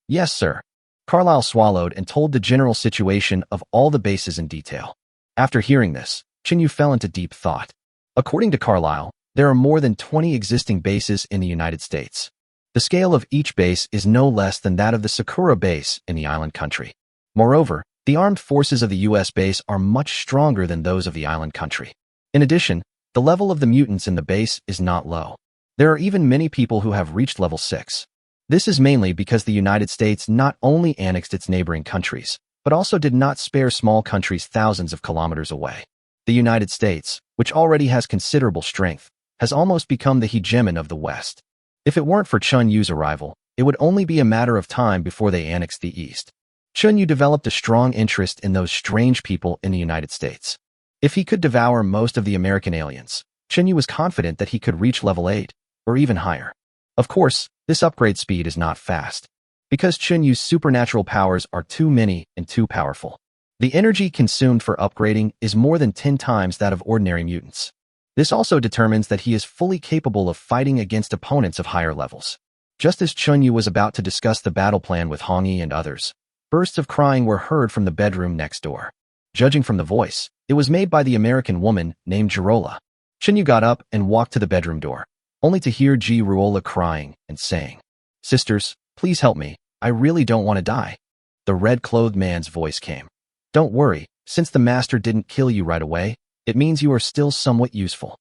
"Yes, sir." Carlyle swallowed and told the general situation of all the bases in detail. After hearing this, Chen Yu fell into deep thought. According to Carlyle, there are more than 20 existing bases in the United States. The scale of each base is no less than that of the Sakura base in the island country. Moreover, the armed forces of the U.S. base are much stronger than those of the island country. In addition, the level of the mutants in the base is not low. There are even many people who have reached level 6. This is mainly because the United States not only annexed its neighboring countries, but also did not spare small countries thousands of kilometers away. The United States, which already has considerable strength, has almost become the hegemon of the West. If it weren't for Chun Yu's arrival, it would only be a matter of time before they annexed the East. Chun Yu developed a strong interest in those strange people in the United States. If he could devour most of the American aliens, Chun Yu was confident that he could reach level 8, or even higher. Of course, this upgrade speed is not fast, because Chun Yu's supernatural powers are too many and too powerful. The energy consumed for upgrading is more than 10 times that of ordinary mutants. This also determines that he is fully capable of fighting against opponents of higher levels. Just as Chunyu was about to discuss the battle plan with Hongyi and others, bursts of crying were heard from the bedroom next door. Judging from the voice, it was made by the American woman named Jirola. Chunyu got up and walked to the bedroom door, only to hear Jirola crying and saying, "Sisters, please help me. I really don't want to die." The red-clothed man's voice came. "Don't worry, since the master didn't kill you right away, it means you are still somewhat useful."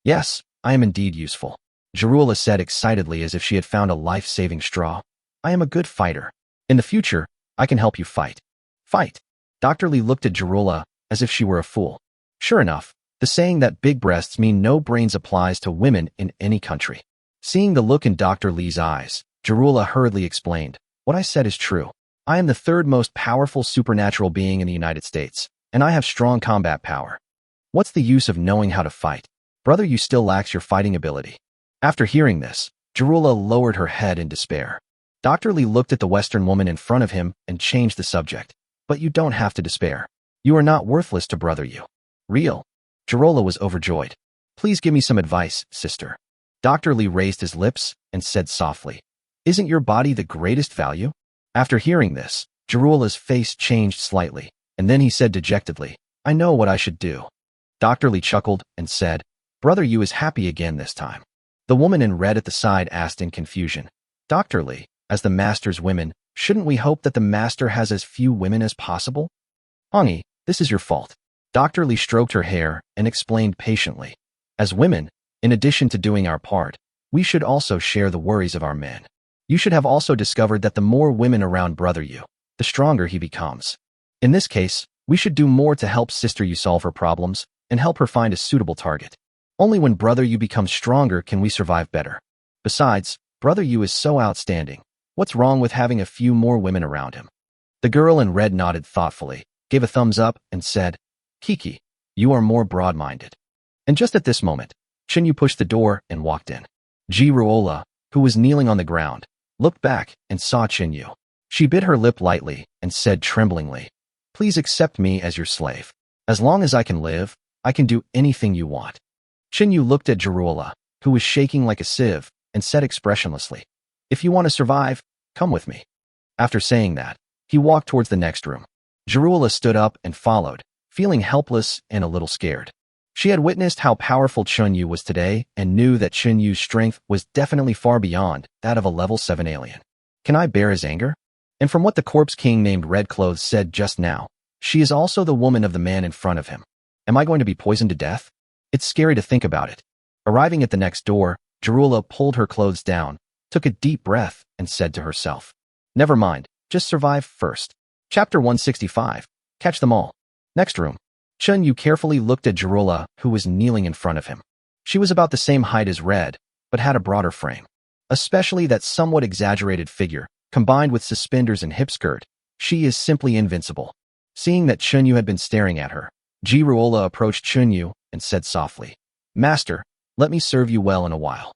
"Yes, I am indeed useful," Jirola said excitedly as if she had found a life-saving straw. "I am a good fighter. In the future, I can help you fight." "Fight?" Dr. Lee looked at Jirola as if she were a fool. Sure enough, the saying that big breasts mean no brains applies to women in any country. Seeing the look in Dr. Lee's eyes, Jirola hurriedly explained, "What I said is true. I am the third most powerful supernatural being in the United States, and I have strong combat power. What's the use of knowing how to fight? Brother, you still lacks your fighting ability." After hearing this, Jirola lowered her head in despair. Dr. Lee looked at the Western woman in front of him and changed the subject. "But you don't have to despair. You are not worthless to brother you." "Real?" Jirola was overjoyed. "Please give me some advice, sister." Dr. Lee raised his lips and said softly, "Isn't your body the greatest value?" After hearing this, Jirola's face changed slightly, and then he said dejectedly, "I know what I should do." Dr. Lee chuckled and said, "Brother you is happy again this time." The woman in red at the side asked in confusion, "Dr. Lee, as the master's women, shouldn't we hope that the master has as few women as possible?" "Hongyi, this is your fault." Dr. Lee stroked her hair and explained patiently, "As women, in addition to doing our part, we should also share the worries of our men. You should have also discovered that the more women around brother you, the stronger he becomes. In this case, we should do more to help sister you solve her problems and help her find a suitable target. Only when brother you becomes stronger can we survive better. Besides, brother you is so outstanding. What's wrong with having a few more women around him?" The girl in red nodded thoughtfully, gave a thumbs up, and said, "Kiki, you are more broad-minded." And just at this moment, Chinyu pushed the door and walked in. Jirola, who was kneeling on the ground, looked back and saw Chinyu. She bit her lip lightly and said tremblingly, "Please accept me as your slave. As long as I can live, I can do anything you want." Chinyu looked at Jirola, who was shaking like a sieve, and said expressionlessly, "If you want to survive, come with me." After saying that, he walked towards the next room. Jirola stood up and followed, feeling helpless and a little scared. She had witnessed how powerful Chunyu was today and knew that Chunyu's strength was definitely far beyond that of a level 7 alien. Can I bear his anger? And from what the corpse king named Red Clothes said just now, she is also the woman of the man in front of him. Am I going to be poisoned to death? It's scary to think about it. Arriving at the next door, Jirola pulled her clothes down, took a deep breath, and said to herself, "Never mind, just survive first." Chapter 165. Catch them all. Next room. Chunyu carefully looked at Jirola, who was kneeling in front of him. She was about the same height as Red, but had a broader frame. Especially that somewhat exaggerated figure, combined with suspenders and hip skirt, she is simply invincible. Seeing that Chunyu had been staring at her, Jirola approached Chunyu and said softly, "Master, let me serve you well in a while."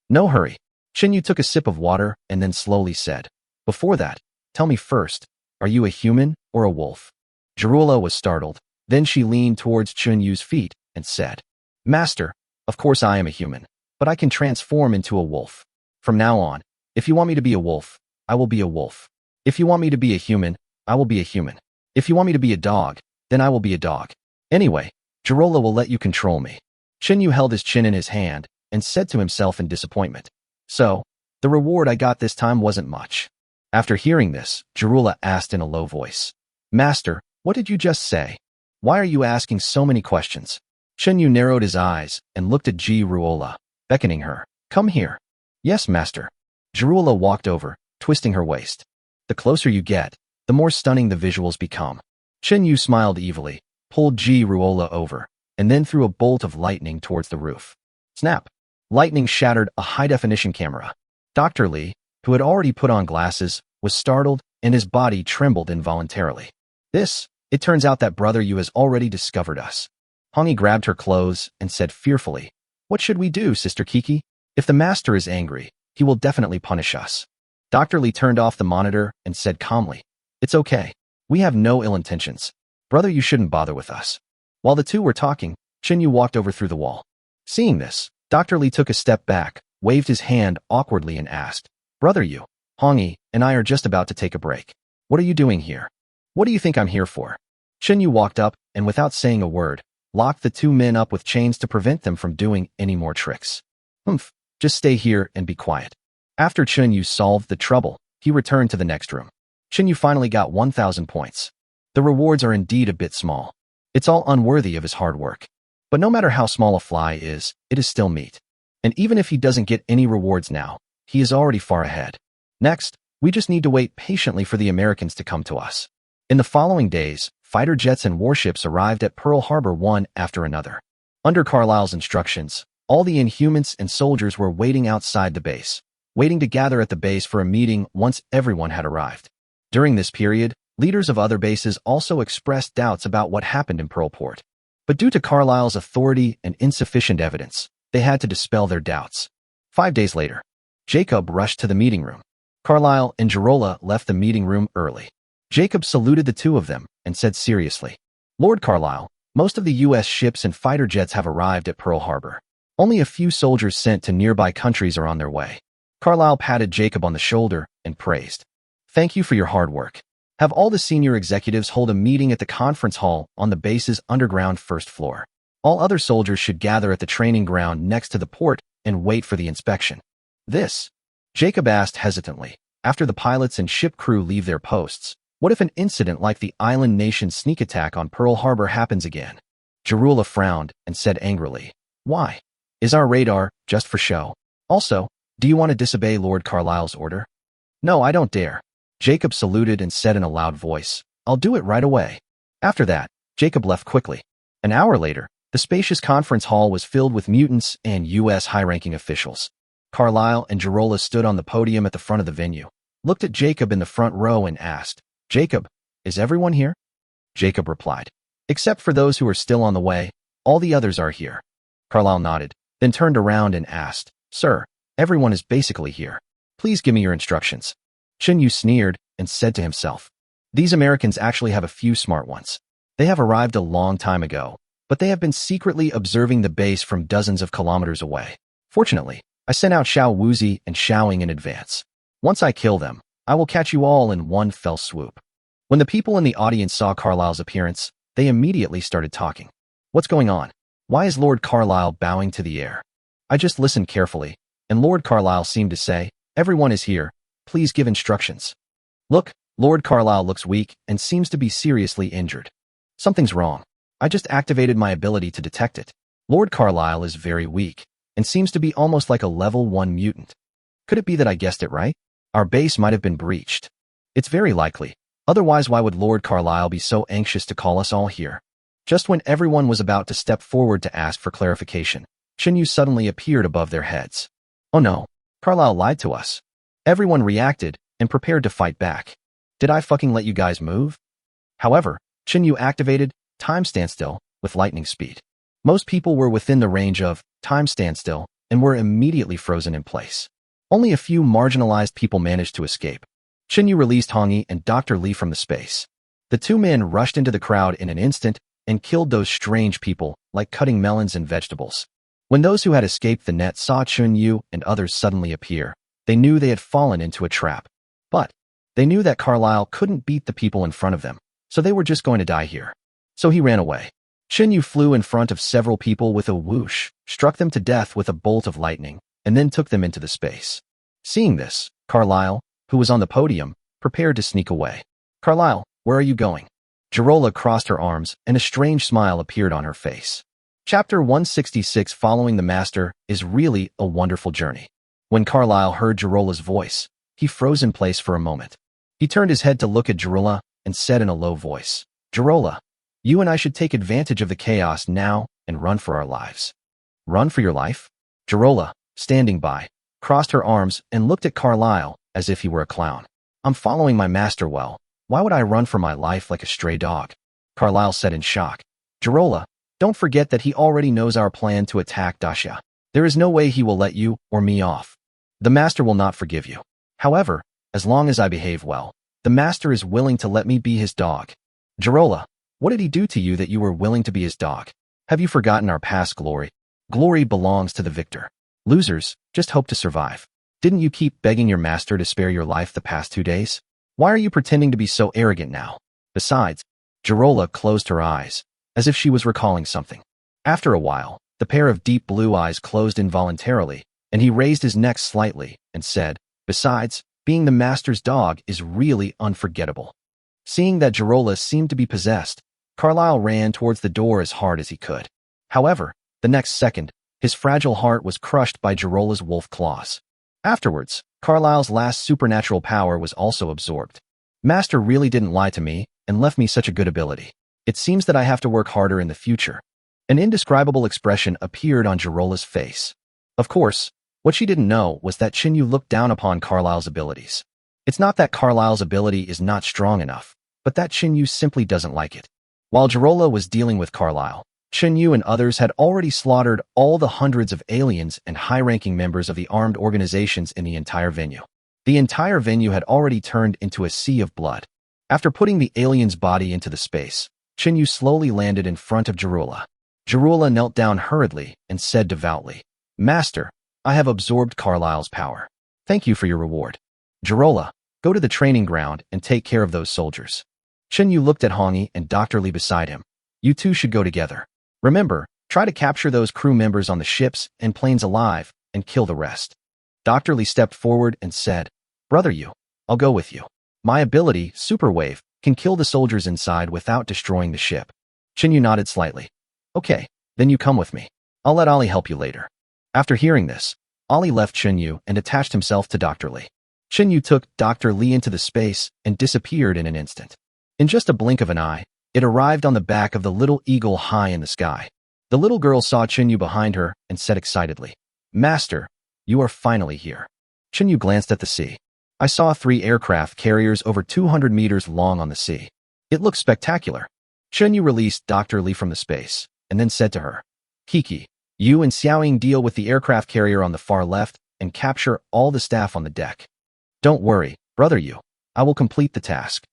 "No hurry." Chunyu took a sip of water and then slowly said, "Before that, tell me first, are you a human or a wolf?" Jirola was startled. Then she leaned towards Chunyu's feet and said, "Master, of course I am a human, but I can transform into a wolf. From now on, if you want me to be a wolf, I will be a wolf. If you want me to be a human, I will be a human. If you want me to be a dog, then I will be a dog. Anyway, Jirola will let you control me." Chunyu held his chin in his hand and said to himself in disappointment, "So, the reward I got this time wasn't much." After hearing this, Jirola asked in a low voice, "Master, what did you just say? Why are you asking so many questions?" Chunyu narrowed his eyes and looked at Jirola, beckoning her, "Come here." "Yes, master." Jirola walked over, twisting her waist. The closer you get, the more stunning the visuals become. Chunyu smiled evilly, pulled Jirola over, and then threw a bolt of lightning towards the roof. Snap! Lightning shattered a high-definition camera. Dr. Lee, who had already put on glasses, was startled and his body trembled involuntarily. It turns out that brother you has already discovered us." Hongyi grabbed her clothes and said fearfully, "What should we do, Sister Kiki? If the master is angry, he will definitely punish us." Dr. Lee turned off the monitor and said calmly, "It's okay. We have no ill intentions. Brother, you shouldn't bother with us. While the two were talking, Chinyu walked over through the wall. Seeing this, Dr. Li took a step back, waved his hand awkwardly and asked, Brother, you, Hongyi, and I are just about to take a break. What are you doing here? What do you think I'm here for? Chinyu walked up and without saying a word, locked the two men up with chains to prevent them from doing any more tricks. Just stay here and be quiet. After Chinyu solved the trouble, he returned to the next room. Chinyu finally got 1,000 points. The rewards are indeed a bit small. It's all unworthy of his hard work. But no matter how small a fly is, it is still meat. And even if he doesn't get any rewards now, he is already far ahead. Next, we just need to wait patiently for the Americans to come to us. In the following days, fighter jets and warships arrived at Pearl Harbor one after another. Under Carlyle's instructions, all the Inhumans and soldiers were waiting outside the base, waiting to gather at the base for a meeting once everyone had arrived. During this period, leaders of other bases also expressed doubts about what happened in Pearlport. But due to Carlyle's authority and insufficient evidence, they had to dispel their doubts. 5 days later, Jacob rushed to the meeting room. Carlyle and Girola left the meeting room early. Jacob saluted the two of them and said seriously, Lord Carlyle, most of the U.S. ships and fighter jets have arrived at Pearl Harbor. Only a few soldiers sent to nearby countries are on their way. Carlyle patted Jacob on the shoulder and praised. Thank you for your hard work. Have all the senior executives hold a meeting at the conference hall on the base's underground first floor. All other soldiers should gather at the training ground next to the port and wait for the inspection. This, Jacob asked hesitantly, after the pilots and ship crew leave their posts. What if an incident like the island nation's sneak attack on Pearl Harbor happens again? Girola frowned and said angrily, Why? Is our radar just for show? Also, do you want to disobey Lord Carlyle's order? No, I don't dare. Jacob saluted and said in a loud voice, I'll do it right away. After that, Jacob left quickly. An hour later, the spacious conference hall was filled with mutants and U.S. high-ranking officials. Carlyle and Girola stood on the podium at the front of the venue, looked at Jacob in the front row and asked, Jacob, is everyone here? Jacob replied, Except for those who are still on the way, all the others are here. Carlyle nodded, then turned around and asked, Sir, everyone is basically here. Please give me your instructions. Chinyu sneered and said to himself, These Americans actually have a few smart ones. They have arrived a long time ago, but they have been secretly observing the base from dozens of kilometers away. Fortunately, I sent out Xiao Wuzi and Xiaoing in advance. Once I kill them, I will catch you all in one fell swoop. When the people in the audience saw Carlyle's appearance, they immediately started talking. What's going on? Why is Lord Carlyle bowing to the air? I just listened carefully, and Lord Carlyle seemed to say, Everyone is here, please give instructions. Look, Lord Carlyle looks weak and seems to be seriously injured. Something's wrong. I just activated my ability to detect it. Lord Carlyle is very weak, and seems to be almost like a level 1 mutant. Could it be that I guessed it right? Our base might have been breached. It's very likely. Otherwise, why would Lord Carlyle be so anxious to call us all here? Just when everyone was about to step forward to ask for clarification, Chinyu suddenly appeared above their heads. Oh no, Carlyle lied to us. Everyone reacted and prepared to fight back. Did I fucking let you guys move? However, Chinyu activated time standstill with lightning speed. Most people were within the range of time standstill and were immediately frozen in place. Only a few marginalized people managed to escape. Chinyu released Hongyi and Dr. Li from the space. The two men rushed into the crowd in an instant and killed those strange people like cutting melons and vegetables. When those who had escaped the net saw Chinyu and others suddenly appear, they knew they had fallen into a trap. But they knew that Carlyle couldn't beat the people in front of them, so they were just going to die here. So he ran away. Chinyu flew in front of several people with a whoosh, struck them to death with a bolt of lightning, and then took them into the space. Seeing this, Carlyle, who was on the podium, prepared to sneak away. Carlyle, where are you going? Girola crossed her arms, and a strange smile appeared on her face. Chapter 166 Following the Master is really a wonderful journey. When Carlyle heard Girola's voice, he froze in place for a moment. He turned his head to look at Girola and said in a low voice, Girola, you and I should take advantage of the chaos now and run for our lives. Run for your life? Girola, standing by, crossed her arms and looked at Carlyle as if he were a clown. I'm following my master well. Why would I run for my life like a stray dog? Carlyle said in shock. Girola, don't forget that he already knows our plan to attack Dasha. There is no way he will let you or me off. The master will not forgive you. However, as long as I behave well, the master is willing to let me be his dog. Girola, What did he do to you that you were willing to be his dog? Have you forgotten our past glory? Glory belongs to the victor. Losers just hope to survive. Didn't you keep begging your master to spare your life the past 2 days? Why are you pretending to be so arrogant now? Besides, Girola closed her eyes, as if she was recalling something. After a while, the pair of deep blue eyes closed involuntarily, and he raised his neck slightly and said, besides, being the master's dog is really unforgettable. Seeing that Girola seemed to be possessed, Carlyle ran towards the door as hard as he could. However, the next second, his fragile heart was crushed by Girola's wolf claws. Afterwards, Carlyle's last supernatural power was also absorbed. Master really didn't lie to me and left me such a good ability. It seems that I have to work harder in the future. An indescribable expression appeared on Girola's face. Of course, what she didn't know was that Chinyu looked down upon Carlyle's abilities. It's not that Carlyle's ability is not strong enough, but that Chinyu simply doesn't like it. While Girola was dealing with Carlyle, Chinyu and others had already slaughtered all the hundreds of aliens and high-ranking members of the armed organizations in the entire venue. The entire venue had already turned into a sea of blood. After putting the alien's body into the space, Chinyu slowly landed in front of Girola. Girola knelt down hurriedly and said devoutly, Master, I have absorbed Carlyle's power. Thank you for your reward. Girola, go to the training ground and take care of those soldiers. Chinyu looked at Hongi and Dr. Li beside him. You two should go together. Remember, try to capture those crew members on the ships and planes alive and kill the rest. Dr. Li stepped forward and said, Brother Yu, I'll go with you. My ability, Super Wave, can kill the soldiers inside without destroying the ship. Chinyu nodded slightly. Okay, then you come with me. I'll let Ali help you later. After hearing this, Ali left Chinyu and attached himself to Dr. Li. Chinyu took Dr. Li into the space and disappeared in an instant. In just a blink of an eye, it arrived on the back of the little eagle high in the sky. The little girl saw Chinyu behind her and said excitedly, Master, you are finally here. Chinyu glanced at the sea. I saw 3 aircraft carriers over 200 meters long on the sea. It looked spectacular. Chinyu released Dr. Li from the space, and then said to her, Kiki, you and Xiaoying deal with the aircraft carrier on the far left and capture all the staff on the deck. Don't worry, Brother Yu, I will complete the task.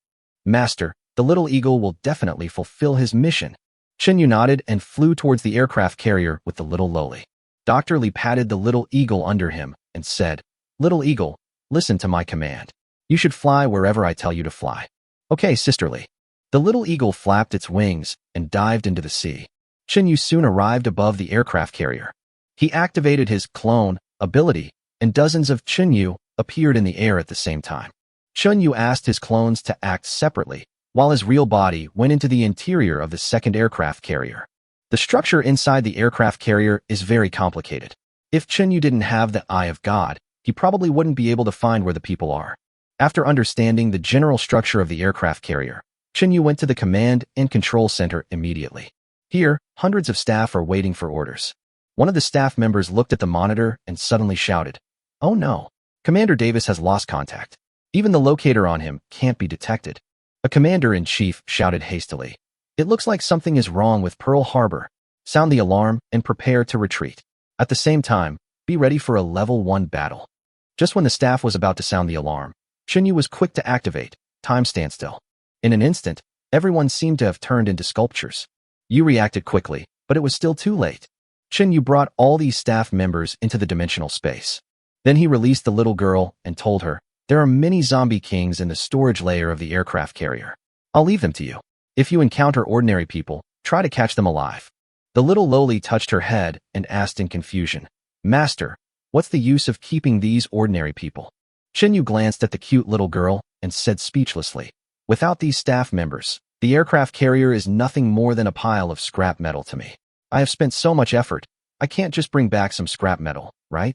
Master, the little eagle will definitely fulfill his mission. Chinyu nodded and flew towards the aircraft carrier with the little loli. Dr. Li patted the little eagle under him and said, Little eagle, listen to my command. You should fly wherever I tell you to fly. Okay, Sister Li. The little eagle flapped its wings and dived into the sea. Chinyu soon arrived above the aircraft carrier. He activated his clone ability, and dozens of Chinyu appeared in the air at the same time. Chinyu asked his clones to act separately, while his real body went into the interior of the second aircraft carrier. The structure inside the aircraft carrier is very complicated. If Chinyu didn't have the Eye of God, he probably wouldn't be able to find where the people are. After understanding the general structure of the aircraft carrier, Chinyu went to the command and control center immediately. Here, hundreds of staff are waiting for orders. One of the staff members looked at the monitor and suddenly shouted, Oh no, Commander Davis has lost contact. Even the locator on him can't be detected. A commander-in-chief shouted hastily, It looks like something is wrong with Pearl Harbor. Sound the alarm and prepare to retreat. At the same time, be ready for a level 1 battle. Just when the staff was about to sound the alarm, Chinyu was quick to activate time standstill. In an instant, everyone seemed to have turned into sculptures. You reacted quickly, but it was still too late. Chinyu brought all these staff members into the dimensional space. Then he released the little girl and told her, There are many zombie kings in the storage layer of the aircraft carrier. I'll leave them to you. If you encounter ordinary people, try to catch them alive. The little loli touched her head and asked in confusion, Master, what's the use of keeping these ordinary people? Chinyu glanced at the cute little girl and said speechlessly, Without these staff members, the aircraft carrier is nothing more than a pile of scrap metal to me. I have spent so much effort, I can't just bring back some scrap metal, right?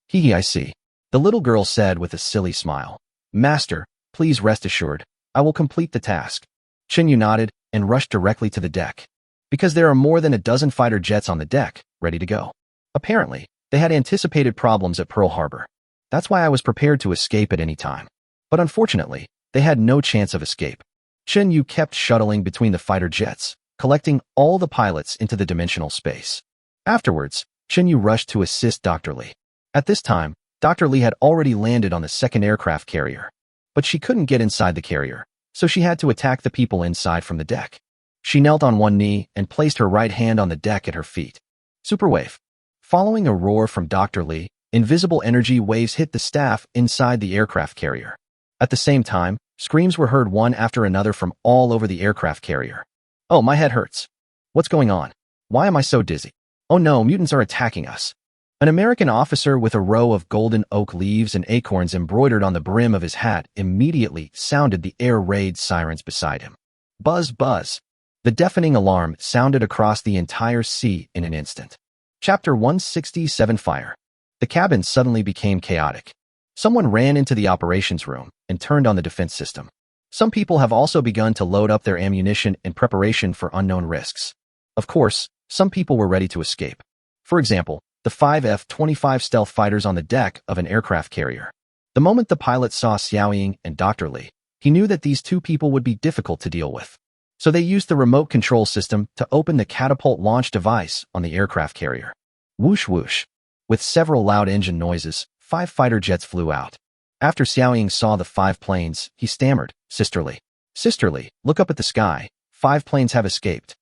Hee, I see. The little girl said with a silly smile. Master, please rest assured, I will complete the task. Chinyu nodded and rushed directly to the deck. Because there are more than a dozen fighter jets on the deck, ready to go. Apparently, they had anticipated problems at Pearl Harbor. That's why I was prepared to escape at any time. But unfortunately, they had no chance of escape. Chinyu kept shuttling between the fighter jets, collecting all the pilots into the dimensional space. Afterwards, Chinyu rushed to assist Dr. Li. At this time, Dr. Li had already landed on the second aircraft carrier. But she couldn't get inside the carrier, so she had to attack the people inside from the deck. She knelt on one knee and placed her right hand on the deck at her feet. Superwave. Following a roar from Dr. Lee, invisible energy waves hit the staff inside the aircraft carrier. At the same time, screams were heard one after another from all over the aircraft carrier. Oh, my head hurts. What's going on? Why am I so dizzy? Oh no, mutants are attacking us. An American officer with a row of golden oak leaves and acorns embroidered on the brim of his hat immediately sounded the air raid sirens beside him. Buzz, buzz. The deafening alarm sounded across the entire sea in an instant. Chapter 167 Fire. The cabin suddenly became chaotic. Someone ran into the operations room and turned on the defense system. Some people have also begun to load up their ammunition in preparation for unknown risks. Of course, some people were ready to escape. For example, the 5 F-25 stealth fighters on the deck of an aircraft carrier. The moment the pilot saw Xiaoying and Dr. Lee, he knew that these two people would be difficult to deal with. So they used the remote control system to open the catapult launch device on the aircraft carrier. Whoosh whoosh. With several loud engine noises, 5 fighter jets flew out. After Xiaoying saw the 5 planes, he stammered, Sisterly. Sisterly, look up at the sky. 5 planes have escaped.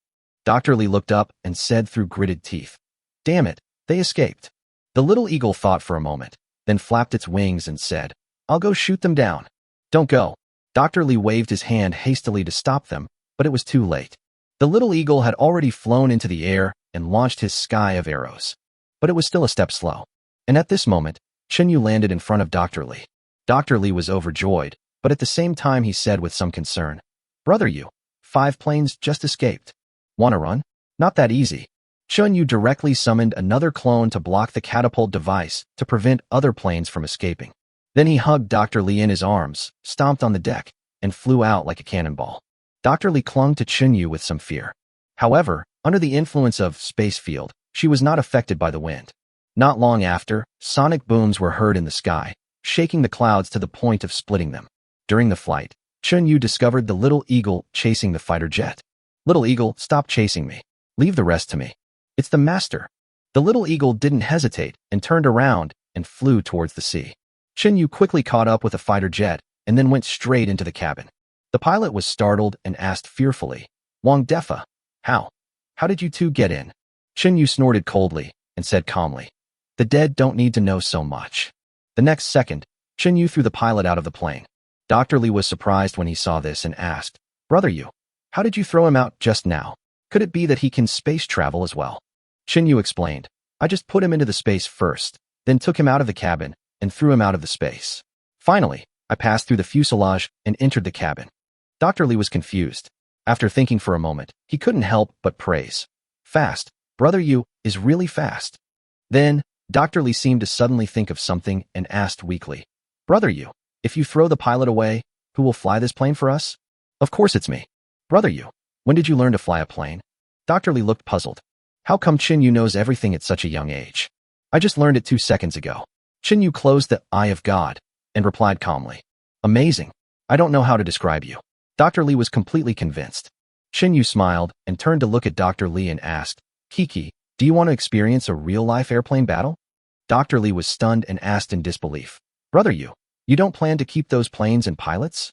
Dr. Lee looked up and said through gritted teeth, Damn it, they escaped. The little eagle thought for a moment, then flapped its wings and said, I'll go shoot them down. Don't go. Dr. Lee waved his hand hastily to stop them, but it was too late. The little eagle had already flown into the air and launched his sky of arrows. But it was still a step slow. And at this moment, Chenyu landed in front of Dr. Lee. Dr. Lee was overjoyed, but at the same time he said with some concern, Brother you, 5 planes just escaped. Wanna run? Not that easy. Chenyu directly summoned another clone to block the catapult device to prevent other planes from escaping. Then he hugged Dr. Lee in his arms, stomped on the deck, and flew out like a cannonball. Dr. Lee clung to Chenyu with some fear. However, under the influence of space field, she was not affected by the wind. Not long after, sonic booms were heard in the sky, shaking the clouds to the point of splitting them. During the flight, Chenyu discovered the little eagle chasing the fighter jet. Little eagle, stop chasing me. Leave the rest to me. It's the master. The little eagle didn't hesitate and turned around and flew towards the sea. Chenyu quickly caught up with a fighter jet and then went straight into the cabin. The pilot was startled and asked fearfully, Wang Defa, how did you two get in? Chenyu snorted coldly and said calmly, The dead don't need to know so much. The next second, Chenyu threw the pilot out of the plane. Dr. Lee was surprised when he saw this and asked, Brother you, how did you throw him out just now? Could it be that he can space travel as well? Chenyu explained, I just put him into the space first, then took him out of the cabin and threw him out of the space. Finally, I passed through the fuselage and entered the cabin. Dr. Lee was confused. After thinking for a moment, he couldn't help but praise. Fast, Brother you is really fast. Then, Dr. Lee seemed to suddenly think of something and asked weakly, Brother you, if you throw the pilot away, who will fly this plane for us? Of course it's me. Brother you, when did you learn to fly a plane? Dr. Lee looked puzzled. How come Chenyu knows everything at such a young age? I just learned it 2 seconds ago. Chenyu closed the eye of God and replied calmly, Amazing. I don't know how to describe you. Dr. Lee was completely convinced. Chenyu smiled and turned to look at Dr. Lee and asked, Kiki, do you want to experience a real-life airplane battle? Dr. Lee was stunned and asked in disbelief, Brother you don't plan to keep those planes and pilots?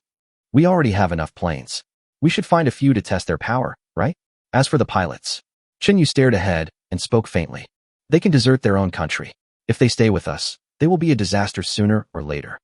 We already have enough planes. We should find a few to test their power, right? As for the pilots, Chenyu stared ahead and spoke faintly. They can desert their own country. If they stay with us, they will be a disaster sooner or later.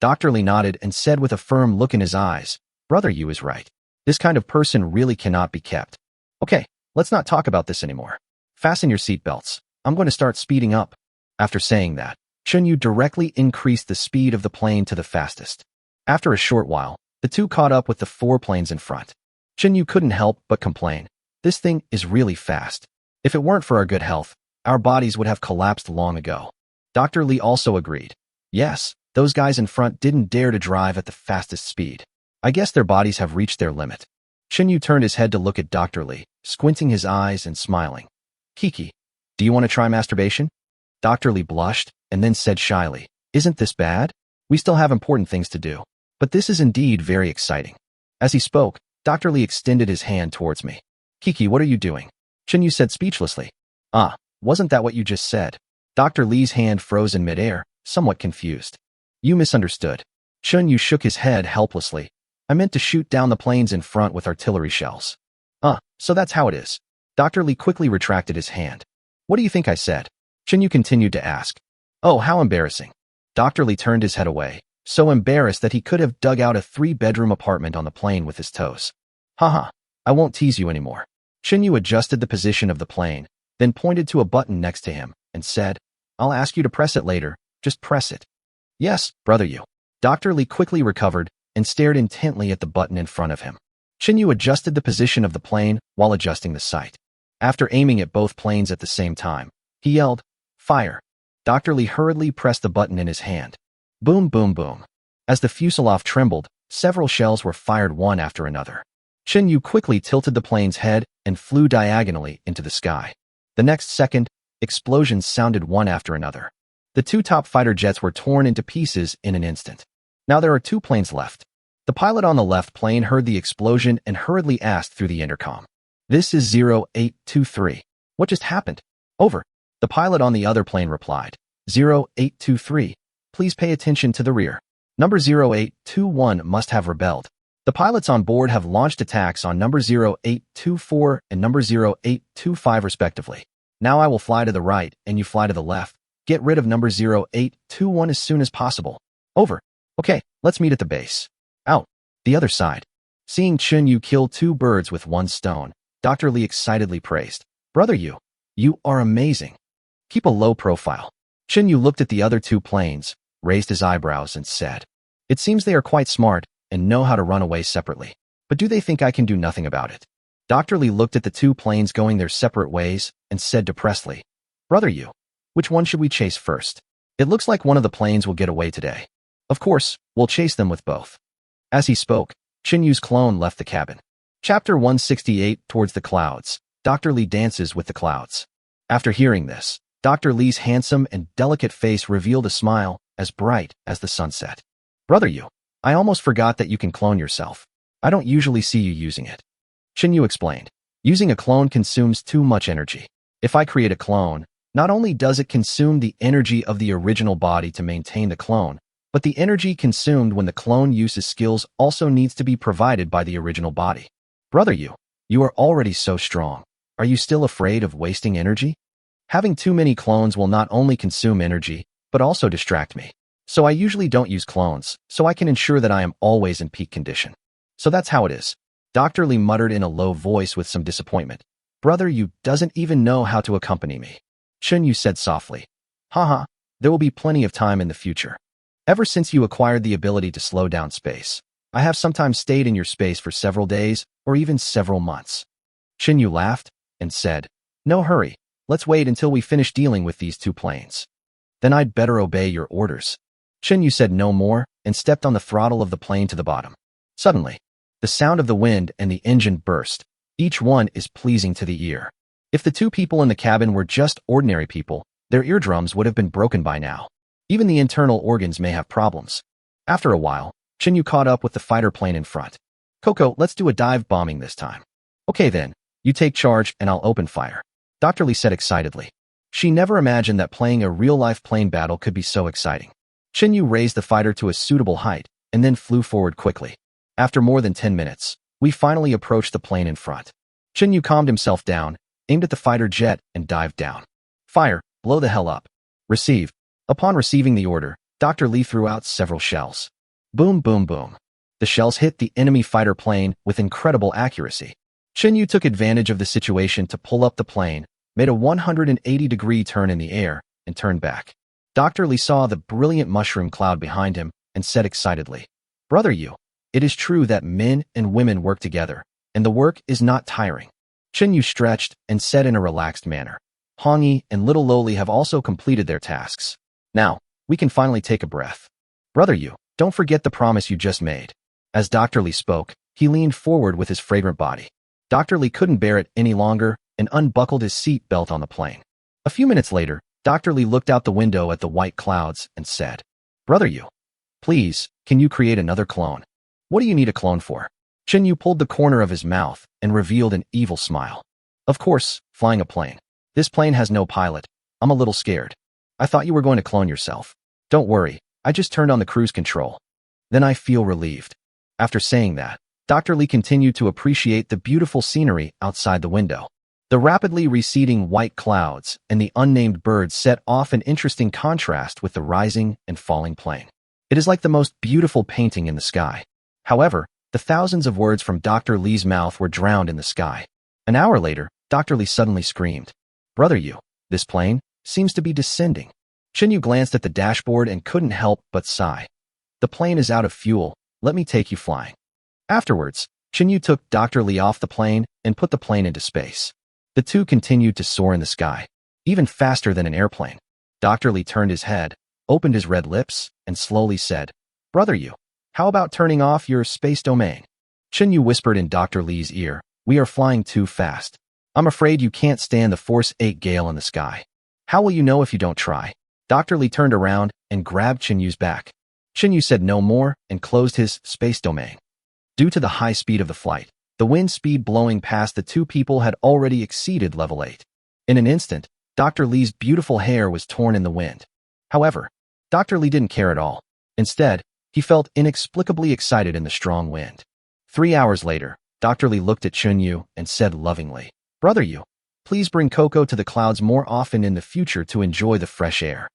Dr. Lee nodded and said with a firm look in his eyes, Brother you is right. This kind of person really cannot be kept. Okay, let's not talk about this anymore. Fasten your seatbelts. I'm going to start speeding up. After saying that, Chenyu directly increased the speed of the plane to the fastest. After a short while, the two caught up with the 4 planes in front. Chenyu couldn't help but complain. This thing is really fast. If it weren't for our good health, our bodies would have collapsed long ago. Dr. Lee also agreed. Yes, those guys in front didn't dare to drive at the fastest speed. I guess their bodies have reached their limit. Chenyu turned his head to look at Dr. Lee, squinting his eyes and smiling. Kiki, do you want to try masturbation? Dr. Lee blushed and then said shyly, Isn't this bad? We still have important things to do. But this is indeed very exciting. As he spoke, Dr. Lee extended his hand towards me. Kiki, what are you doing? Chenyu said speechlessly. Wasn't that what you just said? Dr. Lee's hand froze in midair, somewhat confused. You misunderstood. Chenyu shook his head helplessly. I meant to shoot down the planes in front with artillery shells. So that's how it is. Dr. Lee quickly retracted his hand. What do you think I said? Chinyu continued to ask. Oh, how embarrassing. Dr. Lee turned his head away, so embarrassed that he could have dug out a 3-bedroom apartment on the plane with his toes. Haha, I won't tease you anymore. Chinyu adjusted the position of the plane, then pointed to a button next to him and said, I'll ask you to press it later, just press it. Yes, brother you. Dr. Lee quickly recovered and stared intently at the button in front of him. Chinyu adjusted the position of the plane while adjusting the sight. After aiming at both planes at the same time, he yelled, Fire. Dr. Lee hurriedly pressed the button in his hand. Boom, boom, boom. As the fuselage trembled, several shells were fired one after another. Chinyu quickly tilted the plane's head and flew diagonally into the sky. The next second, explosions sounded one after another. The 2 top fighter jets were torn into pieces in an instant. Now there are 2 planes left. The pilot on the left plane heard the explosion and hurriedly asked through the intercom. This is 0823. What just happened? Over. The pilot on the other plane replied. 0823. Please pay attention to the rear. Number 0821 must have rebelled. The pilots on board have launched attacks on number 0824 and number 0825 respectively. Now I will fly to the right and you fly to the left. Get rid of number 0821 as soon as possible. Over. Okay, let's meet at the base. Out. The other side. Seeing Chinyu kill 2 birds with 1 stone, Dr. Lee excitedly praised. Brother you are amazing. Keep a low profile. Chinyu looked at the other 2 planes, raised his eyebrows and said, It seems they are quite smart and know how to run away separately. But do they think I can do nothing about it? Dr. Lee looked at the 2 planes going their separate ways and said depressedly, Brother you, which one should we chase first? It looks like one of the planes will get away today. Of course, we'll chase them with both. As he spoke, Chinyu's clone left the cabin. Chapter 168 Towards the Clouds. Dr. Lee dances with the clouds. After hearing this, Dr. Lee's handsome and delicate face revealed a smile as bright as the sunset. Brother you, I almost forgot that you can clone yourself. I don't usually see you using it. Chinyu explained. Using a clone consumes too much energy. If I create a clone, not only does it consume the energy of the original body to maintain the clone, but the energy consumed when the clone uses skills also needs to be provided by the original body. Brother you are already so strong. Are you still afraid of wasting energy? Having too many clones will not only consume energy, but also distract me. So I usually don't use clones, so I can ensure that I am always in peak condition. So that's how it is. Dr. Lee muttered in a low voice with some disappointment. Brother you doesn't even know how to accompany me. Chinyu said softly. Haha, there will be plenty of time in the future. Ever since you acquired the ability to slow down space, I have sometimes stayed in your space for several days or even several months. Chinyu laughed and said, No hurry, let's wait until we finish dealing with these 2 planes. Then I'd better obey your orders. Chinyu said no more and stepped on the throttle of the plane to the bottom. Suddenly, the sound of the wind and the engine burst. Each one is pleasing to the ear. If the 2 people in the cabin were just ordinary people, their eardrums would have been broken by now. Even the internal organs may have problems. After a while, Chinyu caught up with the fighter plane in front. Coco, let's do a dive bombing this time. Okay then, you take charge and I'll open fire. Dr. Lee said excitedly. She never imagined that playing a real-life plane battle could be so exciting. Chinyu raised the fighter to a suitable height and then flew forward quickly. After more than 10 minutes, we finally approached the plane in front. Chinyu calmed himself down, aimed at the fighter jet, and dived down. Fire, blow the hell up. Receive. Upon receiving the order, Dr. Lee threw out several shells. Boom, boom, boom. The shells hit the enemy fighter plane with incredible accuracy. Chinyu took advantage of the situation to pull up the plane, made a 180-degree turn in the air, and turned back. Dr. Lee saw the brilliant mushroom cloud behind him and said excitedly, Brother you, it is true that men and women work together, and the work is not tiring. Chinyu stretched and said in a relaxed manner, Hongyi and little Loli have also completed their tasks. Now, we can finally take a breath. Brother you, don't forget the promise you just made. As Dr. Lee spoke, he leaned forward with his fragrant body. Dr. Lee couldn't bear it any longer and unbuckled his seat belt on the plane. A few minutes later, Dr. Lee looked out the window at the white clouds and said, Brother you, please, can you create another clone? What do you need a clone for? Chinyu pulled the corner of his mouth and revealed an evil smile. Of course, flying a plane. This plane has no pilot. I'm a little scared. I thought you were going to clone yourself. Don't worry, I just turned on the cruise control. Then I feel relieved. After saying that, Dr. Li continued to appreciate the beautiful scenery outside the window. The rapidly receding white clouds and the unnamed birds set off an interesting contrast with the rising and falling plane. It is like the most beautiful painting in the sky. However, the thousands of words from Dr. Li's mouth were drowned in the sky. An hour later, Dr. Li suddenly screamed, "Brother Yu, this plane seems to be descending." Chen Yu glanced at the dashboard and couldn't help but sigh. "The plane is out of fuel. Let me take you flying." Afterwards, Chen Yu took Dr. Li off the plane and put the plane into space. The two continued to soar in the sky, even faster than an airplane. Dr. Li turned his head, opened his red lips, and slowly said, "Brother Yu, how about turning off your space domain?" Chen Yu whispered in Dr. Li's ear, "We are flying too fast. I'm afraid you can't stand the Force 8 gale in the sky. How will you know if you don't try?" Dr. Li turned around and grabbed Chen Yu's back. Chen Yu said no more and closed his space domain. Due to the high speed of the flight, the wind speed blowing past the two people had already exceeded level 8. In an instant, Dr. Li's beautiful hair was torn in the wind. However, Dr. Li didn't care at all. Instead, he felt inexplicably excited in the strong wind. 3 hours later, Dr. Li looked at Chen Yu and said lovingly, "Brother Yu, please bring Coco to the clouds more often in the future to enjoy the fresh air."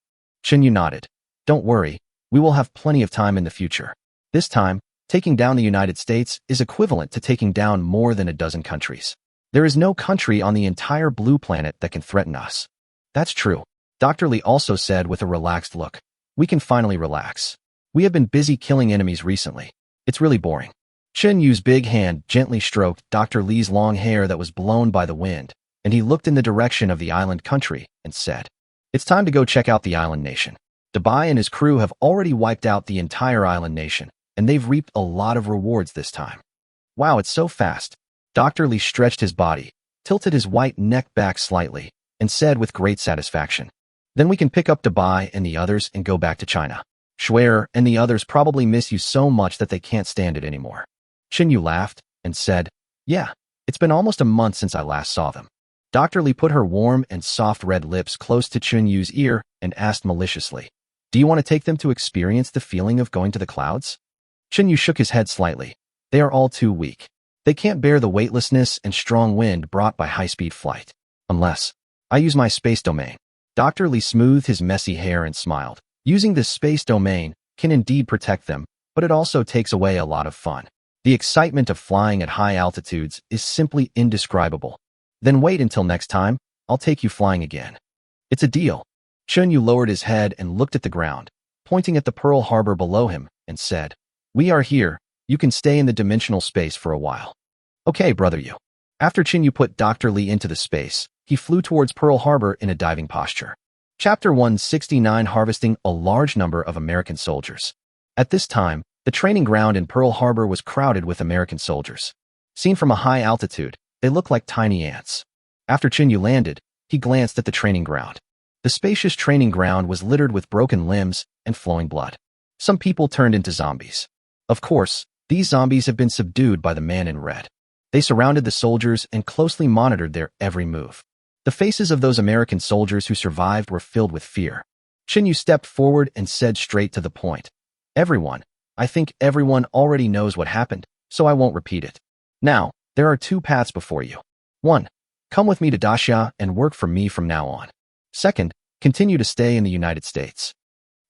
Chen Yu nodded. "Don't worry, we will have plenty of time in the future. This time, taking down the United States is equivalent to taking down more than a dozen countries. There is no country on the entire blue planet that can threaten us." "That's true," Dr. Li also said with a relaxed look. "We can finally relax. We have been busy killing enemies recently. It's really boring." Chen Yu's big hand gently stroked Dr. Li's long hair that was blown by the wind, and he looked in the direction of the island country and said, "It's time to go check out the island nation. Dubai and his crew have already wiped out the entire island nation, and they've reaped a lot of rewards this time." "Wow, it's so fast." Dr. Li stretched his body, tilted his white neck back slightly, and said with great satisfaction, "Then we can pick up Dubai and the others and go back to China. Schwer and the others probably miss you so much that they can't stand it anymore." Chen Yu laughed and said, "Yeah, it's been almost a month since I last saw them." Dr. Li put her warm and soft red lips close to Chen Yu's ear and asked maliciously, "Do you want to take them to experience the feeling of going to the clouds?" Chen Yu shook his head slightly. "They are all too weak. They can't bear the weightlessness and strong wind brought by high-speed flight. Unless I use my space domain." Dr. Li smoothed his messy hair and smiled. Using this space domain can indeed protect them, but it also takes away a lot of fun. The excitement of flying at high altitudes is simply indescribable. "Then wait until next time, I'll take you flying again." "It's a deal." Chen Yu lowered his head and looked at the ground, pointing at the Pearl Harbor below him, and said, "We are here. You can stay in the dimensional space for a while." "Okay, Brother Yu." After Chen Yu put Dr. Li into the space, he flew towards Pearl Harbor in a diving posture. Chapter 169: Harvesting a large number of American soldiers. At this time, the training ground in Pearl Harbor was crowded with American soldiers. Seen from a high altitude, they looked like tiny ants. After Chen Yu landed, he glanced at the training ground. The spacious training ground was littered with broken limbs and flowing blood. Some people turned into zombies. Of course, these zombies have been subdued by the man in red. They surrounded the soldiers and closely monitored their every move. The faces of those American soldiers who survived were filled with fear. Chen Yu stepped forward and said straight to the point, "Everyone, I think everyone already knows what happened, so I won't repeat it. Now, there are two paths before you. 1. Come with me to Daxia and work for me from now on. 2nd, continue to stay in the United States."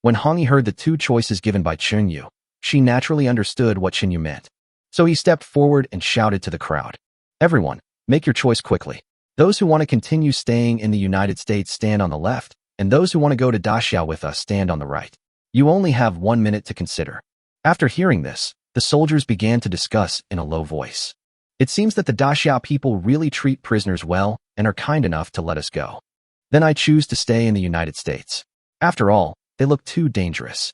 When Hongyi heard the two choices given by Chen Yu, she naturally understood what Chen Yu meant. So he stepped forward and shouted to the crowd, "Everyone, make your choice quickly. Those who want to continue staying in the United States stand on the left, and those who want to go to Daxia with us stand on the right. You only have 1 minute to consider." After hearing this, the soldiers began to discuss in a low voice. "It seems that the Daxia people really treat prisoners well and are kind enough to let us go. Then I choose to stay in the United States. After all, they look too dangerous.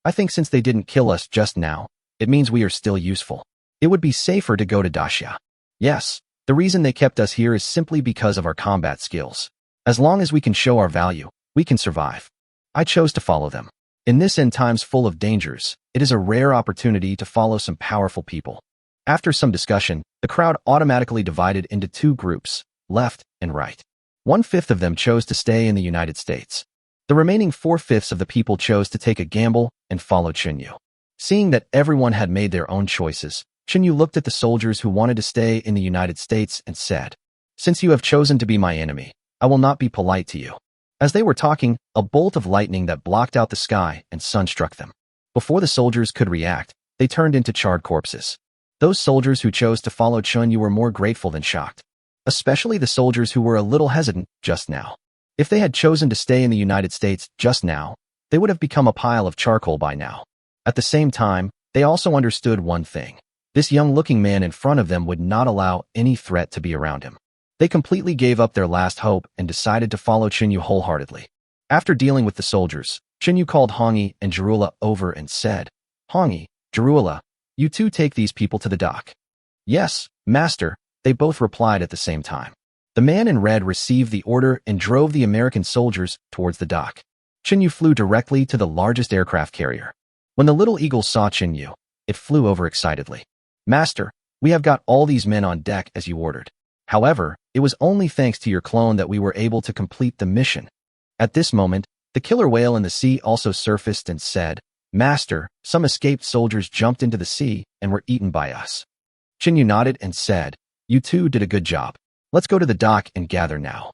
I think since they didn't kill us just now, it means we are still useful. It would be safer to go to Daxia. Yes, the reason they kept us here is simply because of our combat skills. As long as we can show our value, we can survive. I chose to follow them. In this end times full of dangers, it is a rare opportunity to follow some powerful people." After some discussion, the crowd automatically divided into two groups, left and right. 1/5 of them chose to stay in the United States. The remaining 4/5 of the people chose to take a gamble and follow Chen Yu. Seeing that everyone had made their own choices, Yu looked at the soldiers who wanted to stay in the United States and said, "Since you have chosen to be my enemy, I will not be polite to you." As they were talking, a bolt of lightning that blocked out the sky and sun struck them. Before the soldiers could react, they turned into charred corpses. Those soldiers who chose to follow Yu were more grateful than shocked, especially the soldiers who were a little hesitant just now. If they had chosen to stay in the United States just now, they would have become a pile of charcoal by now. At the same time, they also understood one thing. This young-looking man in front of them would not allow any threat to be around him. They completely gave up their last hope and decided to follow Yu wholeheartedly. After dealing with the soldiers, Yu called Hongi and Jarula over and said, "Hongi, Jarula, you two take these people to the dock." "Yes, master," they both replied at the same time. The man in red received the order and drove the American soldiers towards the dock. Yu flew directly to the largest aircraft carrier. When the little eagle saw Yu, it flew over excitedly. "Master, we have got all these men on deck as you ordered. However, it was only thanks to your clone that we were able to complete the mission." At this moment, the killer whale in the sea also surfaced and said, "Master, some escaped soldiers jumped into the sea and were eaten by us." Yu nodded and said, "You two did a good job. Let's go to the dock and gather now."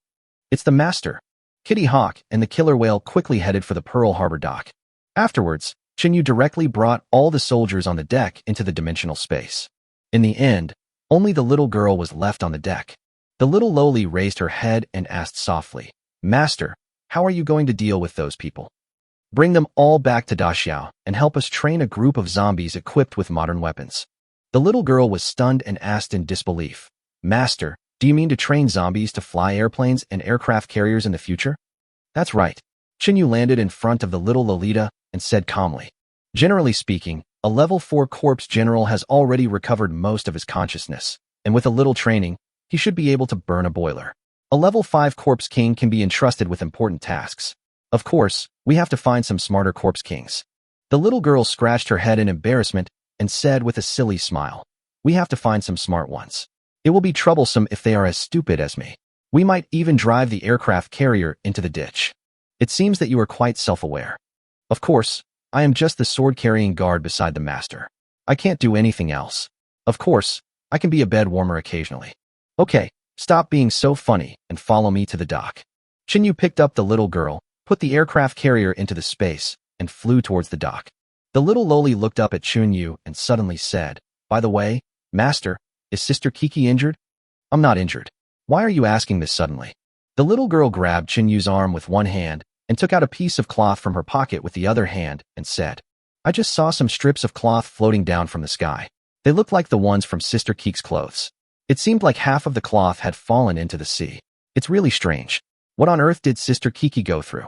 "It's the master." Kitty Hawk and the killer whale quickly headed for the Pearl Harbor dock. Afterwards, Yu directly brought all the soldiers on the deck into the dimensional space. In the end, only the little girl was left on the deck. The little lowly raised her head and asked softly, "Master, how are you going to deal with those people?" "Bring them all back to Daxiao and help us train a group of zombies equipped with modern weapons." The little girl was stunned and asked in disbelief, "Master, do you mean to train zombies to fly airplanes and aircraft carriers in the future?" "That's right." Yu landed in front of the little Lolita and said calmly, "Generally speaking, a level 4 corpse general has already recovered most of his consciousness, and with a little training, he should be able to burn a boiler. A level 5 corpse king can be entrusted with important tasks. Of course, we have to find some smarter corpse kings." The little girl scratched her head in embarrassment and said with a silly smile, "We have to find some smart ones. It will be troublesome if they are as stupid as me. We might even drive the aircraft carrier into the ditch." "It seems that you are quite self-aware." "Of course, I am just the sword-carrying guard beside the master. I can't do anything else. Of course, I can be a bed warmer occasionally." "Okay, stop being so funny and follow me to the dock." Yu picked up the little girl, put the aircraft carrier into the space, and flew towards the dock. The little loli looked up at Yu and suddenly said, "By the way, master, is Sister Kiki injured?" "I'm not injured. Why are you asking this suddenly?" The little girl grabbed Yu's arm with one hand and took out a piece of cloth from her pocket with the other hand and said, "I just saw some strips of cloth floating down from the sky. They looked like the ones from Sister Kiki's clothes. It seemed like half of the cloth had fallen into the sea. It's really strange. What on earth did Sister Kiki go through?"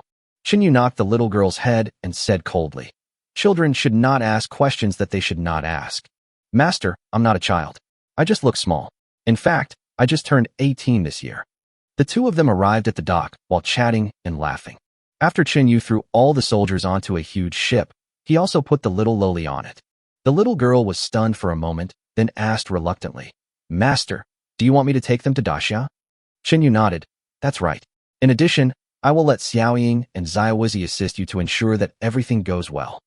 Yu knocked the little girl's head and said coldly, "Children should not ask questions that they should not ask." "Master, I'm not a child. I just look small. In fact, I just turned 18 this year." The two of them arrived at the dock while chatting and laughing. After Yu threw all the soldiers onto a huge ship, he also put the little loli on it. The little girl was stunned for a moment, then asked reluctantly, "Master, do you want me to take them to Daxia?" Yu nodded. "That's right. In addition, I will let Xiaoying and Xiaowizi assist you to ensure that everything goes well."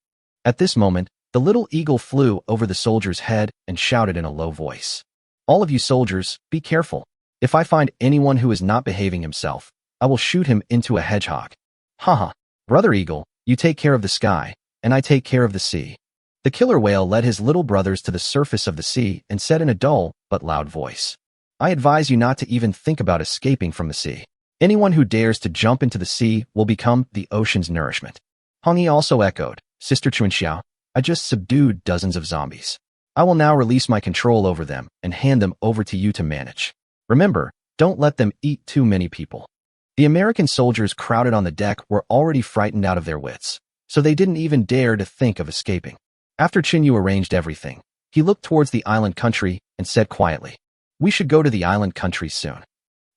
At this moment, the little eagle flew over the soldier's head and shouted in a low voice, "All of you soldiers, be careful. If I find anyone who is not behaving himself, I will shoot him into a hedgehog." "Haha, Brother Eagle, you take care of the sky, and I take care of the sea." The killer whale led his little brothers to the surface of the sea and said in a dull but loud voice, "I advise you not to even think about escaping from the sea. Anyone who dares to jump into the sea will become the ocean's nourishment." Hongi also echoed, "Sister Chunxiao, I just subdued dozens of zombies. I will now release my control over them and hand them over to you to manage. Remember, don't let them eat too many people." The American soldiers crowded on the deck were already frightened out of their wits, so they didn't even dare to think of escaping. After Yu arranged everything, he looked towards the island country and said quietly, "We should go to the island country soon."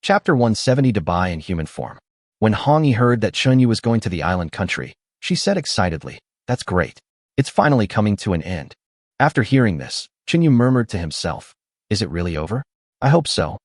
Chapter 170 Dubai in human form. When Hongi heard that Yu was going to the island country, she said excitedly, "That's great. It's finally coming to an end." After hearing this, Yu murmured to himself, "Is it really over? I hope so.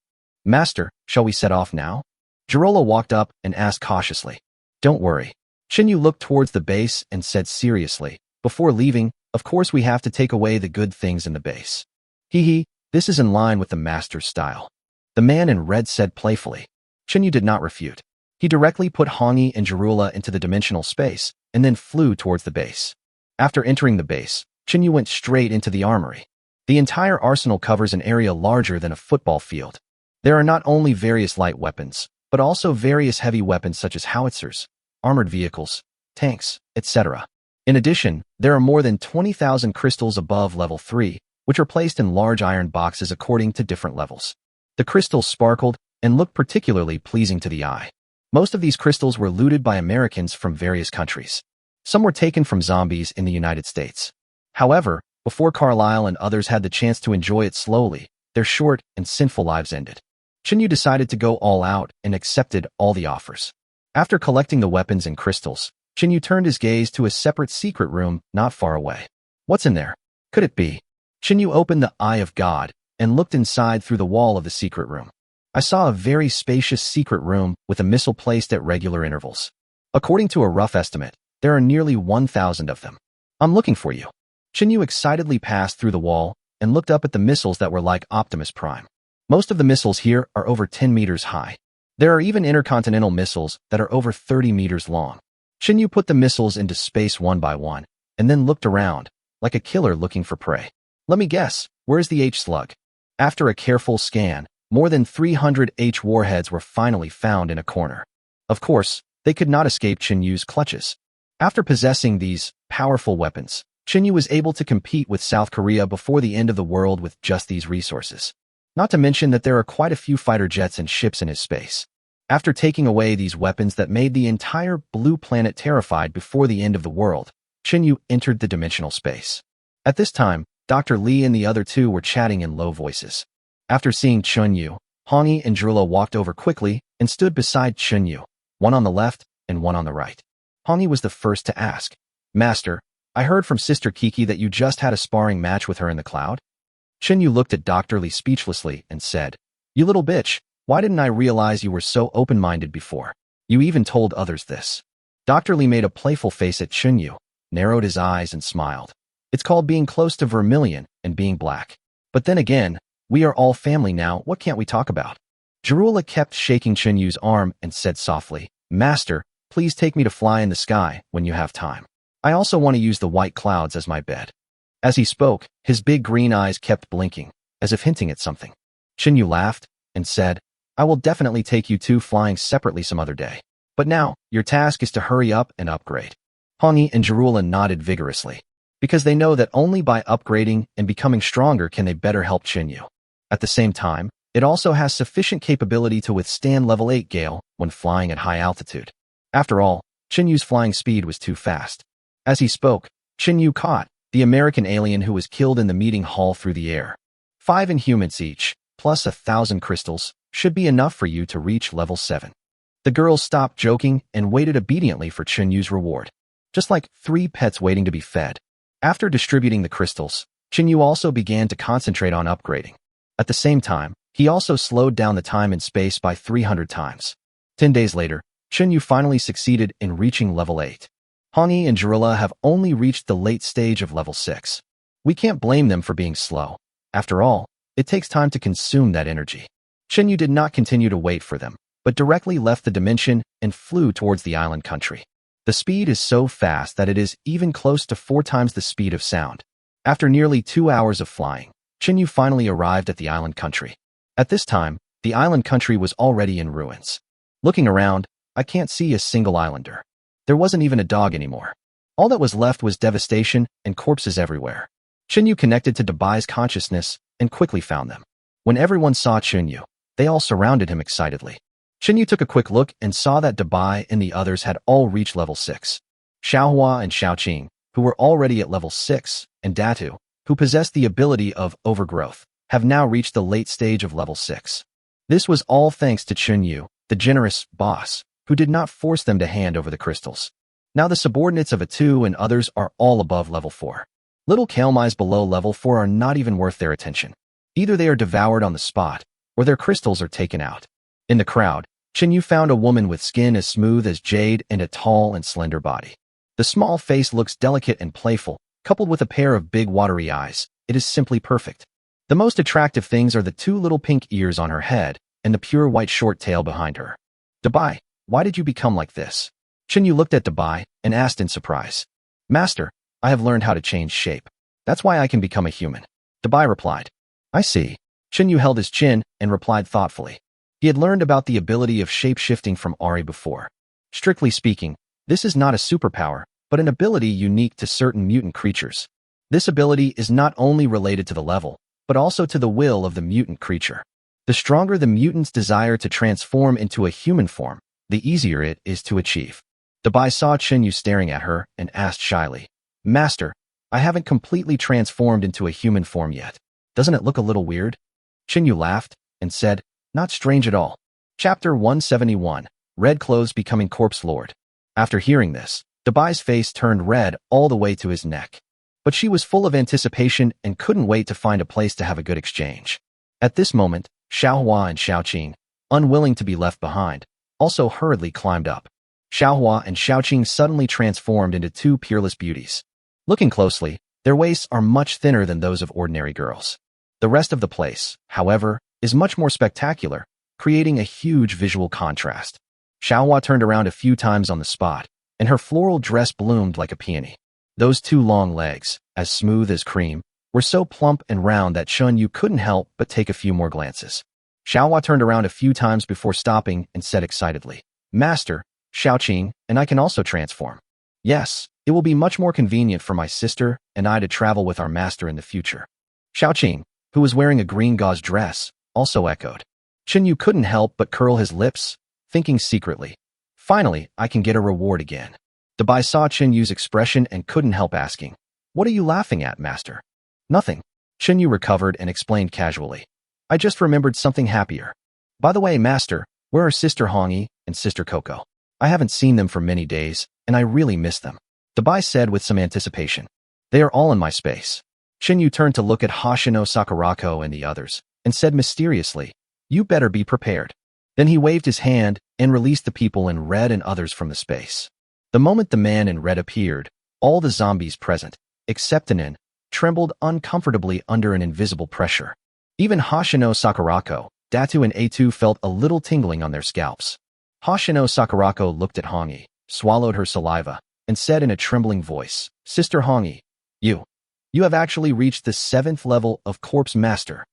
Master, shall we set off now?" Girola walked up and asked cautiously, "Don't worry." Yu looked towards the base and said seriously, "Before leaving, of course we have to take away the good things in the base. Hee hee, this is in line with the master's style. The man in red said playfully. Chinyu did not refute. He directly put Hongi and Jarula into the dimensional space, and then flew towards the base. After entering the base, Chinyu went straight into the armory. The entire arsenal covers an area larger than a football field. There are not only various light weapons, but also various heavy weapons such as howitzers, armored vehicles, tanks, etc. In addition, there are more than 20,000 crystals above level 3, which are placed in large iron boxes according to different levels. The crystals sparkled and looked particularly pleasing to the eye. Most of these crystals were looted by Americans from various countries. Some were taken from zombies in the United States. However, before Carlyle and others had the chance to enjoy it slowly, their short and sinful lives ended. Chinyu decided to go all out and accepted all the offers. After collecting the weapons and crystals, Chinyu turned his gaze to a separate secret room not far away. What's in there? Could it be? Chinyu opened the Eye of God and looked inside through the wall of the secret room. I saw a very spacious secret room with a missile placed at regular intervals. According to a rough estimate, there are nearly 1,000 of them. I'm looking for you. Chinyu excitedly passed through the wall and looked up at the missiles that were like Optimus Prime. Most of the missiles here are over 10 meters high. There are even intercontinental missiles that are over 30 meters long. Chinyu put the missiles into space one by one, and then looked around, like a killer looking for prey. Let me guess, where's the H-slug? After a careful scan, more than 300 H-warheads were finally found in a corner. Of course, they could not escape Chinyu's clutches. After possessing these powerful weapons, Chinyu was able to compete with South Korea before the end of the world with just these resources. Not to mention that there are quite a few fighter jets and ships in his space. After taking away these weapons that made the entire blue planet terrified before the end of the world, Chinyu entered the dimensional space. At this time, Dr. Lee and the other two were chatting in low voices. After seeing Chinyu, Hongi and Jarula walked over quickly and stood beside Chinyu, one on the left and one on the right. Hongi was the first to ask, Master, I heard from Sister Kiki that you just had a sparring match with her in the cloud? Chinyu looked at Dr. Lee speechlessly and said, You little bitch, why didn't I realize you were so open-minded before? You even told others this. Dr. Lee made a playful face at Chinyu, narrowed his eyes and smiled. It's called being close to vermilion and being black. But then again, we are all family now, what can't we talk about? Jarula kept shaking Chinyu's arm and said softly, Master, please take me to fly in the sky when you have time. I also want to use the white clouds as my bed. As he spoke, his big green eyes kept blinking, as if hinting at something. Chinyu laughed and said, I will definitely take you two flying separately some other day. But now, your task is to hurry up and upgrade. Hongi and Jarula nodded vigorously, because they know that only by upgrading and becoming stronger can they better help Chinyu. At the same time, it also has sufficient capability to withstand level 8 gale when flying at high altitude. After all, Chinyu's flying speed was too fast. As he spoke, Chinyu caught the American alien who was killed in the meeting hall through the air. 5 Inhumans each, plus 1,000 crystals, should be enough for you to reach level 7. The girls stopped joking and waited obediently for Chinyu's reward, just like 3 pets waiting to be fed. After distributing the crystals, Chinyu also began to concentrate on upgrading. At the same time, he also slowed down the time and space by 300 times. 10 days later, Chinyu finally succeeded in reaching level 8. Hongi and Jarula have only reached the late stage of level 6. We can't blame them for being slow. After all, it takes time to consume that energy. Chinyu did not continue to wait for them, but directly left the dimension and flew towards the island country. The speed is so fast that it is even close to 4 times the speed of sound. After nearly 2 hours of flying, Chinyu finally arrived at the island country. At this time, the island country was already in ruins. Looking around, I can't see a single islander. There wasn't even a dog anymore. All that was left was devastation and corpses everywhere. Chinyu connected to Debai's consciousness and quickly found them. When everyone saw Chinyu, they all surrounded him excitedly. Chinyu took a quick look and saw that Debai and the others had all reached level 6. Xiaohua and Xiaoqing, who were already at level 6, and Datu, who possessed the ability of overgrowth, have now reached the late stage of level 6. This was all thanks to Chinyu, the generous boss, who did not force them to hand over the crystals. Now the subordinates of Atu and others are all above level 4. Little Kailmais below level 4 are not even worth their attention. Either they are devoured on the spot, or their crystals are taken out. In the crowd, Chinyu found a woman with skin as smooth as jade and a tall and slender body. The small face looks delicate and playful, coupled with a pair of big watery eyes. It is simply perfect. The most attractive things are the two little pink ears on her head and the pure white short tail behind her. Dabai, why did you become like this? Chinyu looked at Dabai and asked in surprise. Master, I have learned how to change shape. That's why I can become a human. Dabai replied. I see. Chinyu held his chin and replied thoughtfully. He had learned about the ability of shape-shifting from Ari before. Strictly speaking, this is not a superpower, but an ability unique to certain mutant creatures. This ability is not only related to the level, but also to the will of the mutant creature. The stronger the mutant's desire to transform into a human form, the easier it is to achieve. Dabai saw Chinyu staring at her and asked shyly, Master, I haven't completely transformed into a human form yet. Doesn't it look a little weird? Chinyu laughed and said, Not strange at all. Chapter 171, Red Clothes Becoming Corpse Lord. After hearing this, Dabai's face turned red all the way to his neck. But she was full of anticipation and couldn't wait to find a place to have a good exchange. At this moment, Xiaohua and Xiaoqing, unwilling to be left behind, also hurriedly climbed up. Xiaohua and Xiaoqing suddenly transformed into two peerless beauties. Looking closely, their waists are much thinner than those of ordinary girls. The rest of the place, however, is much more spectacular, creating a huge visual contrast. Xiaohua turned around a few times on the spot, and her floral dress bloomed like a peony. Those two long legs, as smooth as cream, were so plump and round that Chinyu couldn't help but take a few more glances. Xiaohua turned around a few times before stopping and said excitedly, Master, Xiaoqing, and I can also transform. Yes, it will be much more convenient for my sister and I to travel with our master in the future. Xiaoqing, who was wearing a green gauze dress, also echoed. Chinyu couldn't help but curl his lips, thinking secretly, Finally, I can get a reward again. Dabai saw Chinyu's expression and couldn't help asking, What are you laughing at, master? Nothing. Chinyu recovered and explained casually. I just remembered something happier. By the way, master, where are Sister Hongyi and Sister Coco? I haven't seen them for many days, and I really miss them. Dabai said with some anticipation. They are all in my space. Chinyu turned to look at Hoshino Sakurako and the others, and said mysteriously, You better be prepared. Then he waved his hand and released the people in red and others from the space. The moment the man in red appeared, all the zombies present, except Nin, trembled uncomfortably under an invisible pressure. Even Hoshino Sakurako, Datu and A2 felt a little tingling on their scalps. Hoshino Sakurako looked at Hongyi, swallowed her saliva, and said in a trembling voice, Sister Hongyi, you have actually reached the 7th level of Corpse Master.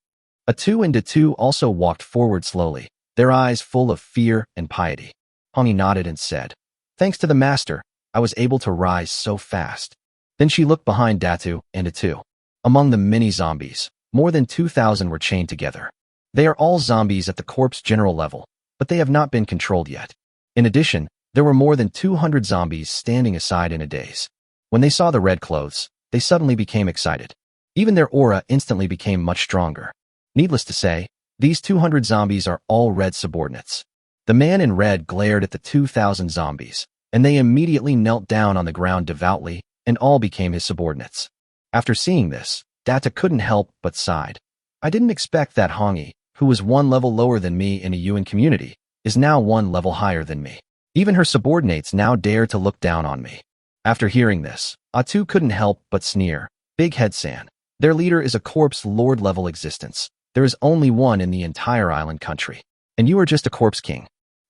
A2 and A2 also walked forward slowly, their eyes full of fear and piety. Hongyi nodded and said, Thanks to the master, I was able to rise so fast. Then she looked behind Datu and A2. Among the many zombies, more than 2,000 were chained together. They are all zombies at the corpse general level, but they have not been controlled yet. In addition, there were more than 200 zombies standing aside in a daze. When they saw the red clothes, they suddenly became excited. Even their aura instantly became much stronger. Needless to say, these 200 zombies are all red subordinates. The man in red glared at the 2,000 zombies, and they immediately knelt down on the ground devoutly, and all became his subordinates. After seeing this, Data couldn't help but sighed. I didn't expect that Hongyi, who was one level lower than me in a Yuan community, is now one level higher than me. Even her subordinates now dare to look down on me. After hearing this, Atu couldn't help but sneer. Big Head San. Their leader is a corpse lord level existence. There is only one in the entire island country. And you are just a corpse king.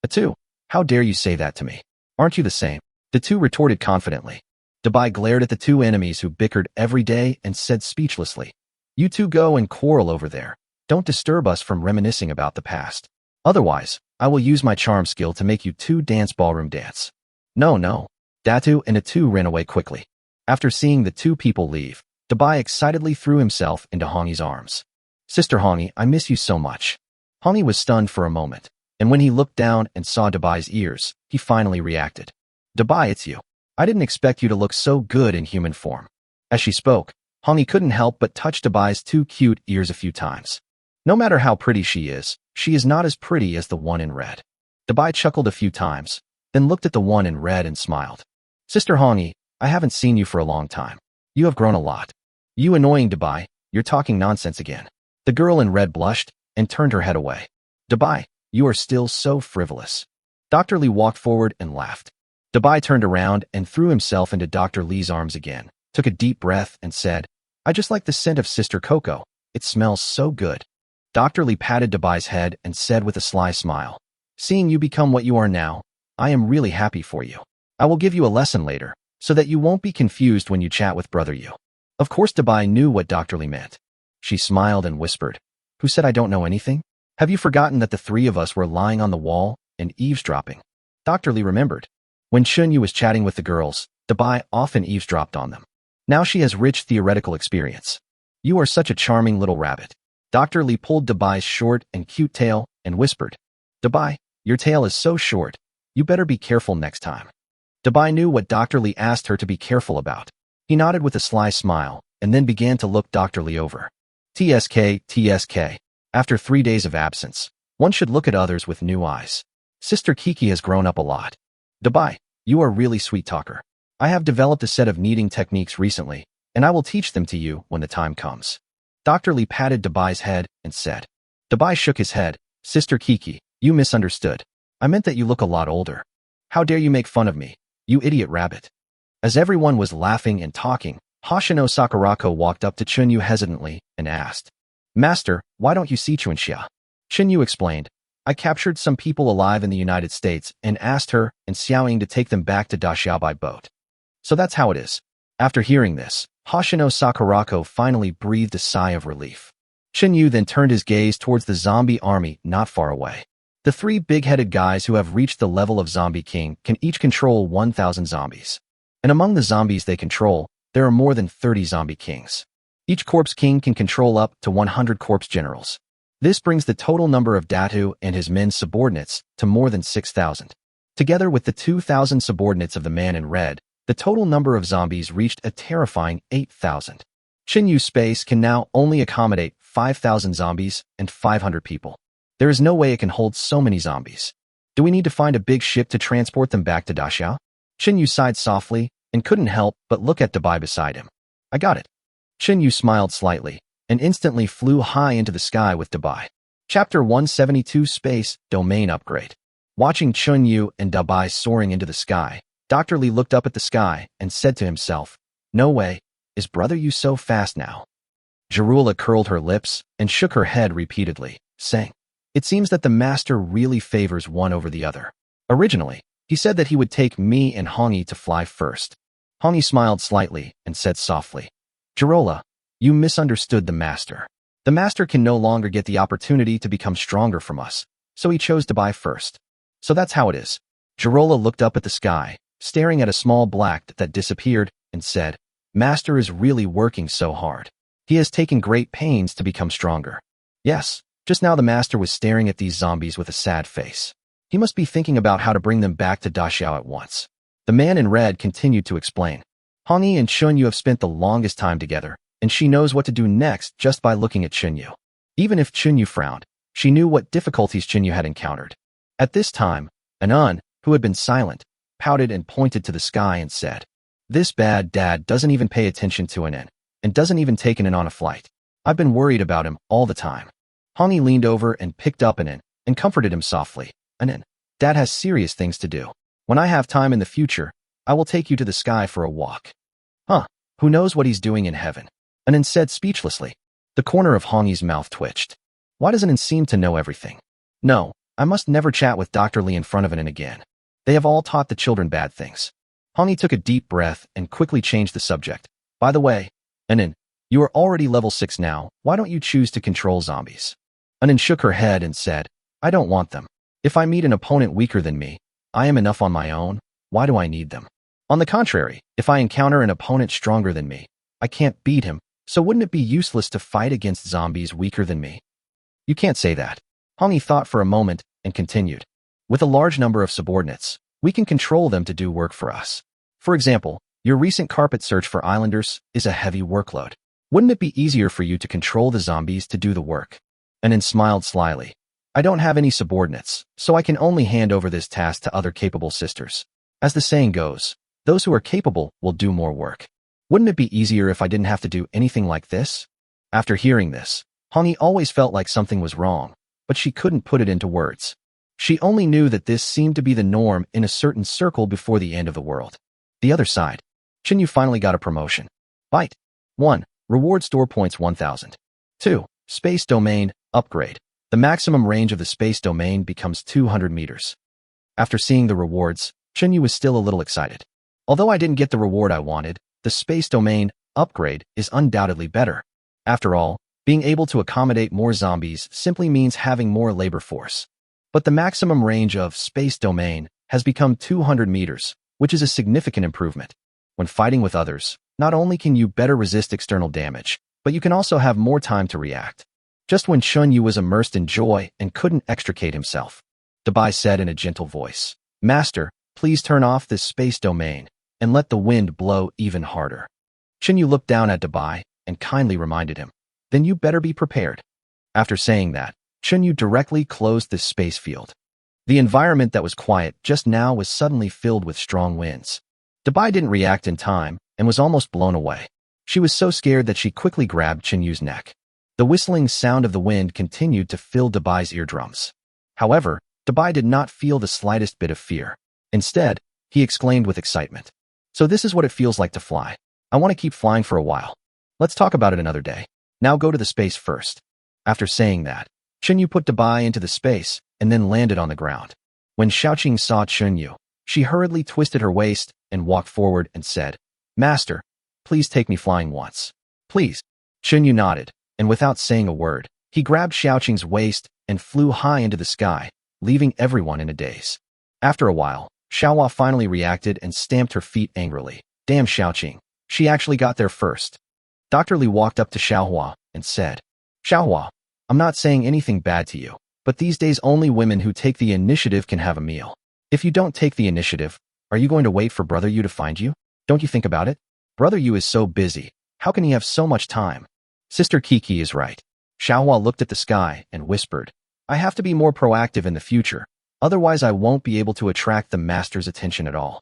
Atu, how dare you say that to me? Aren't you the same? The two retorted confidently. Dabai glared at the two enemies who bickered every day and said speechlessly, You two go and quarrel over there. Don't disturb us from reminiscing about the past. Otherwise, I will use my charm skill to make you two dance ballroom dance. No. Datu and Atu ran away quickly. After seeing the two people leave, Dabai excitedly threw himself into Hongyi's arms. Sister Hongyi, I miss you so much. Hongyi was stunned for a moment, and when he looked down and saw Dabai's ears, he finally reacted. Dabai, it's you. I didn't expect you to look so good in human form. As she spoke, Hongyi couldn't help but touch Dabai's two cute ears a few times. No matter how pretty she is not as pretty as the one in red. Dabai chuckled a few times, then looked at the one in red and smiled. Sister Hongyi, I haven't seen you for a long time. You have grown a lot. You annoying Dabai, you're talking nonsense again. The girl in red blushed and turned her head away. Dabai, you are still so frivolous. Dr. Li walked forward and laughed. Dabai turned around and threw himself into Dr. Li's arms again, took a deep breath and said, I just like the scent of Sister Coco. It smells so good. Dr. Lee patted Dabai's head and said with a sly smile, "Seeing you become what you are now, I am really happy for you. I will give you a lesson later, so that you won't be confused when you chat with Brother Yu." Of course Dabai knew what Dr. Lee meant. She smiled and whispered, "Who said I don't know anything? Have you forgotten that the three of us were lying on the wall and eavesdropping?" Dr. Lee remembered. When Chun Yu was chatting with the girls, Dabai often eavesdropped on them. Now she has rich theoretical experience. "You are such a charming little rabbit." Dr. Lee pulled Dabai's short and cute tail and whispered, "Dabai, your tail is so short. You better be careful next time." Dabai knew what Dr. Lee asked her to be careful about. He nodded with a sly smile and then began to look Dr. Lee over. TSK. After 3 days of absence, one should look at others with new eyes. Sister Kiki has grown up a lot. Dabai, you are really sweet talker. I have developed a set of kneading techniques recently, and I will teach them to you when the time comes. Dr. Lee patted Dabai's head and said. Dabai shook his head. "Sister Kiki, you misunderstood. I meant that you look a lot older. How dare you make fun of me, you idiot rabbit." As everyone was laughing and talking, Hoshino Sakurako walked up to Chunyu hesitantly and asked, "Master, why don't you see Chunxia?" Chunyu explained, "I captured some people alive in the United States and asked her and Xiaoying to take them back to Daxiao by boat. So that's how it is." After hearing this, Hoshino Sakurako finally breathed a sigh of relief. Chunyu then turned his gaze towards the zombie army not far away. The three big-headed guys who have reached the level of Zombie King can each control 1,000 zombies. And among the zombies they control, there are more than 30 Zombie Kings. Each Corpse King can control up to 100 Corpse Generals. This brings the total number of Datu and his men's subordinates to more than 6,000. Together with the 2,000 subordinates of the man in red, the total number of zombies reached a terrifying 8,000. Qinyu's space can now only accommodate 5,000 zombies and 500 people. There is no way it can hold so many zombies. Do we need to find a big ship to transport them back to Daxiao? Qinyu sighed softly and couldn't help but look at Dabai beside him. "I got it." Qinyu smiled slightly and instantly flew high into the sky with Dabai. Chapter 172 Space Domain Upgrade. Watching Chunyu and Dabai soaring into the sky, Dr. Lee looked up at the sky and said to himself, "No way, is Brother Yu so fast now?" Jarula curled her lips and shook her head repeatedly, saying, "It seems that the master really favors one over the other. Originally, he said that he would take me and Hongi to fly first." Hongi smiled slightly and said softly, "Jarula, you misunderstood the master. The master can no longer get the opportunity to become stronger from us, so he chose to buy first. So that's how it is." Jarula looked up at the sky, staring at a small black that disappeared, and said, "Master is really working so hard. He has taken great pains to become stronger." Yes, just now the master was staring at these zombies with a sad face. He must be thinking about how to bring them back to Daxiao at once. The man in red continued to explain. "Hongi and Chunyu have spent the longest time together, and she knows what to do next just by looking at Chunyu. Even if Chunyu frowned, she knew what difficulties Chunyu had encountered." At this time, Anan, who had been silent, pouted and pointed to the sky and said, "This bad dad doesn't even pay attention to Anan, and doesn't even take Anan on a flight. I've been worried about him all the time." Hongi leaned over and picked up Anan and comforted him softly. "Anan, Dad has serious things to do. When I have time in the future, I will take you to the sky for a walk." "Huh, who knows what he's doing in heaven?" Anan said speechlessly. The corner of Hongi's mouth twitched. Why does Anan seem to know everything? No, I must never chat with Dr. Lee in front of Anan again. They have all taught the children bad things. Hongi took a deep breath and quickly changed the subject. "By the way, Anan, you are already level 6 now. Why don't you choose to control zombies?" Anan shook her head and said, "I don't want them. If I meet an opponent weaker than me, I am enough on my own. Why do I need them? On the contrary, if I encounter an opponent stronger than me, I can't beat him, so wouldn't it be useless to fight against zombies weaker than me?" "You can't say that." Hongi thought for a moment and continued. "With a large number of subordinates, we can control them to do work for us. For example, your recent carpet search for islanders is a heavy workload. Wouldn't it be easier for you to control the zombies to do the work?" Anan smiled slyly. "I don't have any subordinates, so I can only hand over this task to other capable sisters. As the saying goes, those who are capable will do more work. Wouldn't it be easier if I didn't have to do anything like this?" After hearing this, Hongi always felt like something was wrong, but she couldn't put it into words. She only knew that this seemed to be the norm in a certain circle before the end of the world. The other side. Chinyu finally got a promotion. Bite. 1. Reward store points 1,000. 2. Space domain upgrade. The maximum range of the space domain becomes 200 meters. After seeing the rewards, Chunyu was still a little excited. Although I didn't get the reward I wanted, the space domain upgrade is undoubtedly better. After all, being able to accommodate more zombies simply means having more labor force. But the maximum range of space domain has become 200 meters, which is a significant improvement. When fighting with others, not only can you better resist external damage, but you can also have more time to react. Just when Chunyu was immersed in joy and couldn't extricate himself, Dabai said in a gentle voice, "Master, please turn off this space domain and let the wind blow even harder." Chunyu looked down at Dabai and kindly reminded him, "Then you better be prepared." After saying that, Chunyu directly closed this space field. The environment that was quiet just now was suddenly filled with strong winds. Dabai didn't react in time and was almost blown away. She was so scared that she quickly grabbed Chunyu's neck. The whistling sound of the wind continued to fill Dabai's eardrums. However, Dabai did not feel the slightest bit of fear. Instead, he exclaimed with excitement, "So this is what it feels like to fly. I want to keep flying for a while. Let's talk about it another day. Now go to the space first." After saying that, Chunyu put Dabai into the space and then landed on the ground. When Xiaoqing saw Chunyu, she hurriedly twisted her waist and walked forward and said, "Master, please take me flying once. Please." Chunyu nodded, and without saying a word, he grabbed Xiaoqing's waist and flew high into the sky, leaving everyone in a daze. After a while, Xiaohua finally reacted and stamped her feet angrily. "Damn Xiaoqing, she actually got there first." Dr. Li walked up to Xiaohua and said, "Xiaohua, I'm not saying anything bad to you, but these days only women who take the initiative can have a meal. If you don't take the initiative, are you going to wait for Brother Yu to find you? Don't you think about it? Brother Yu is so busy. How can he have so much time?" Sister Kiki is right. Xiaohua looked at the sky and whispered, "I have to be more proactive in the future, otherwise I won't be able to attract the master's attention at all."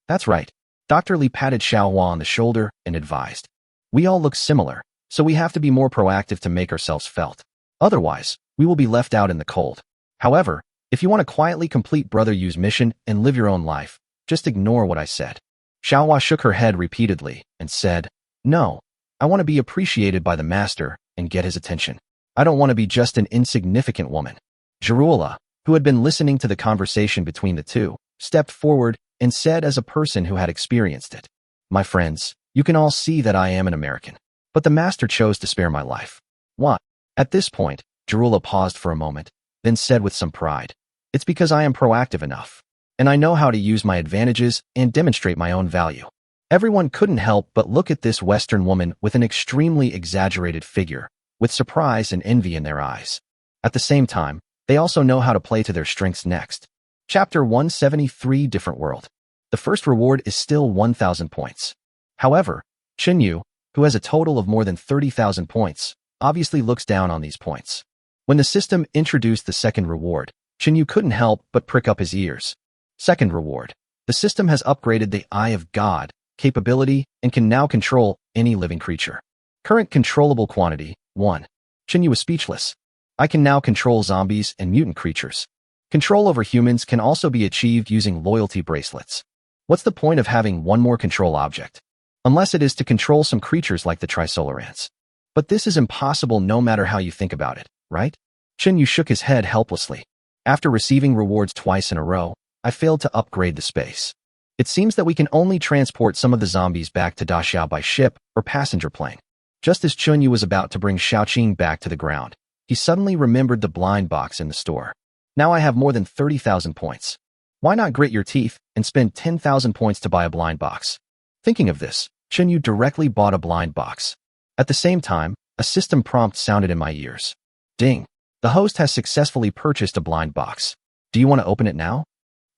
"That's right." Dr. Li patted Xiaohua on the shoulder and advised, "We all look similar, so we have to be more proactive to make ourselves felt. Otherwise, we will be left out in the cold. However, if you want to quietly complete Brother Yu's mission and live your own life, just ignore what I said." Xiaohua shook her head repeatedly and said, "No, I want to be appreciated by the master and get his attention. I don't want to be just an insignificant woman." Jirula, who had been listening to the conversation between the two, stepped forward and said as a person who had experienced it, "My friends, you can all see that I am an American, but the master chose to spare my life. What?" At this point, Jirula paused for a moment, then said with some pride, "It's because I am proactive enough, and I know how to use my advantages and demonstrate my own value." Everyone couldn't help but look at this Western woman with an extremely exaggerated figure, with surprise and envy in their eyes. At the same time, they also know how to play to their strengths next. Chapter 173 Different World. The first reward is still 1,000 points. However, Chunyu, who has a total of more than 30,000 points, obviously looks down on these points. When the system introduced the second reward, Chunyu couldn't help but prick up his ears. Second reward. The system has upgraded the Eye of God capability and can now control any living creature. Current controllable quantity, 1. Chunyu was speechless. I can now control zombies and mutant creatures. Control over humans can also be achieved using loyalty bracelets. What's the point of having one more control object? Unless it is to control some creatures like the trisolar ants. But this is impossible no matter how you think about it, right? Chunyu shook his head helplessly. After receiving rewards twice in a row, I failed to upgrade the space. It seems that we can only transport some of the zombies back to Daxiao by ship or passenger plane. Just as Chunyu was about to bring Xiaoqing back to the ground, he suddenly remembered the blind box in the store. Now I have more than 30,000 points. Why not grit your teeth and spend 10,000 points to buy a blind box? Thinking of this, Chunyu directly bought a blind box. At the same time, a system prompt sounded in my ears. Ding! The host has successfully purchased a blind box. Do you want to open it now?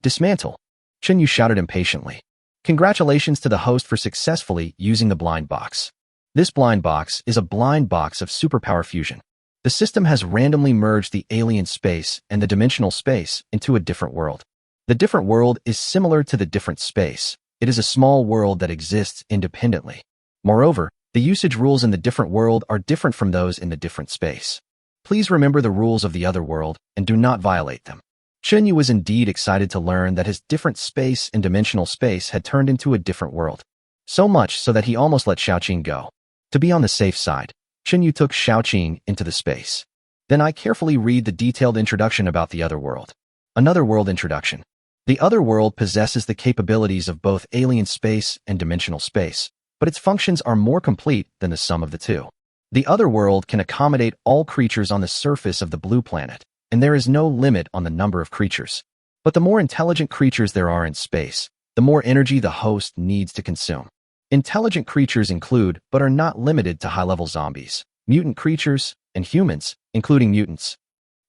Dismantle! Chunyu shouted impatiently. Congratulations to the host for successfully using the blind box. This blind box is a blind box of superpower fusion. The system has randomly merged the alien space and the dimensional space into a different world. The different world is similar to the different space. It is a small world that exists independently. Moreover, the usage rules in the different world are different from those in the different space. Please remember the rules of the other world and do not violate them. Chunyu was indeed excited to learn that his different space and dimensional space had turned into a different world. So much so that he almost let Xiaoqing go. To be on the safe side, Chen Yu took Xiaoqing into the space. Then I carefully read the detailed introduction about the other world. Another world introduction. The other world possesses the capabilities of both alien space and dimensional space, but its functions are more complete than the sum of the two. The other world can accommodate all creatures on the surface of the blue planet, and there is no limit on the number of creatures. But the more intelligent creatures there are in space, the more energy the host needs to consume. Intelligent creatures include, but are not limited to high-level zombies, mutant creatures, and humans, including mutants.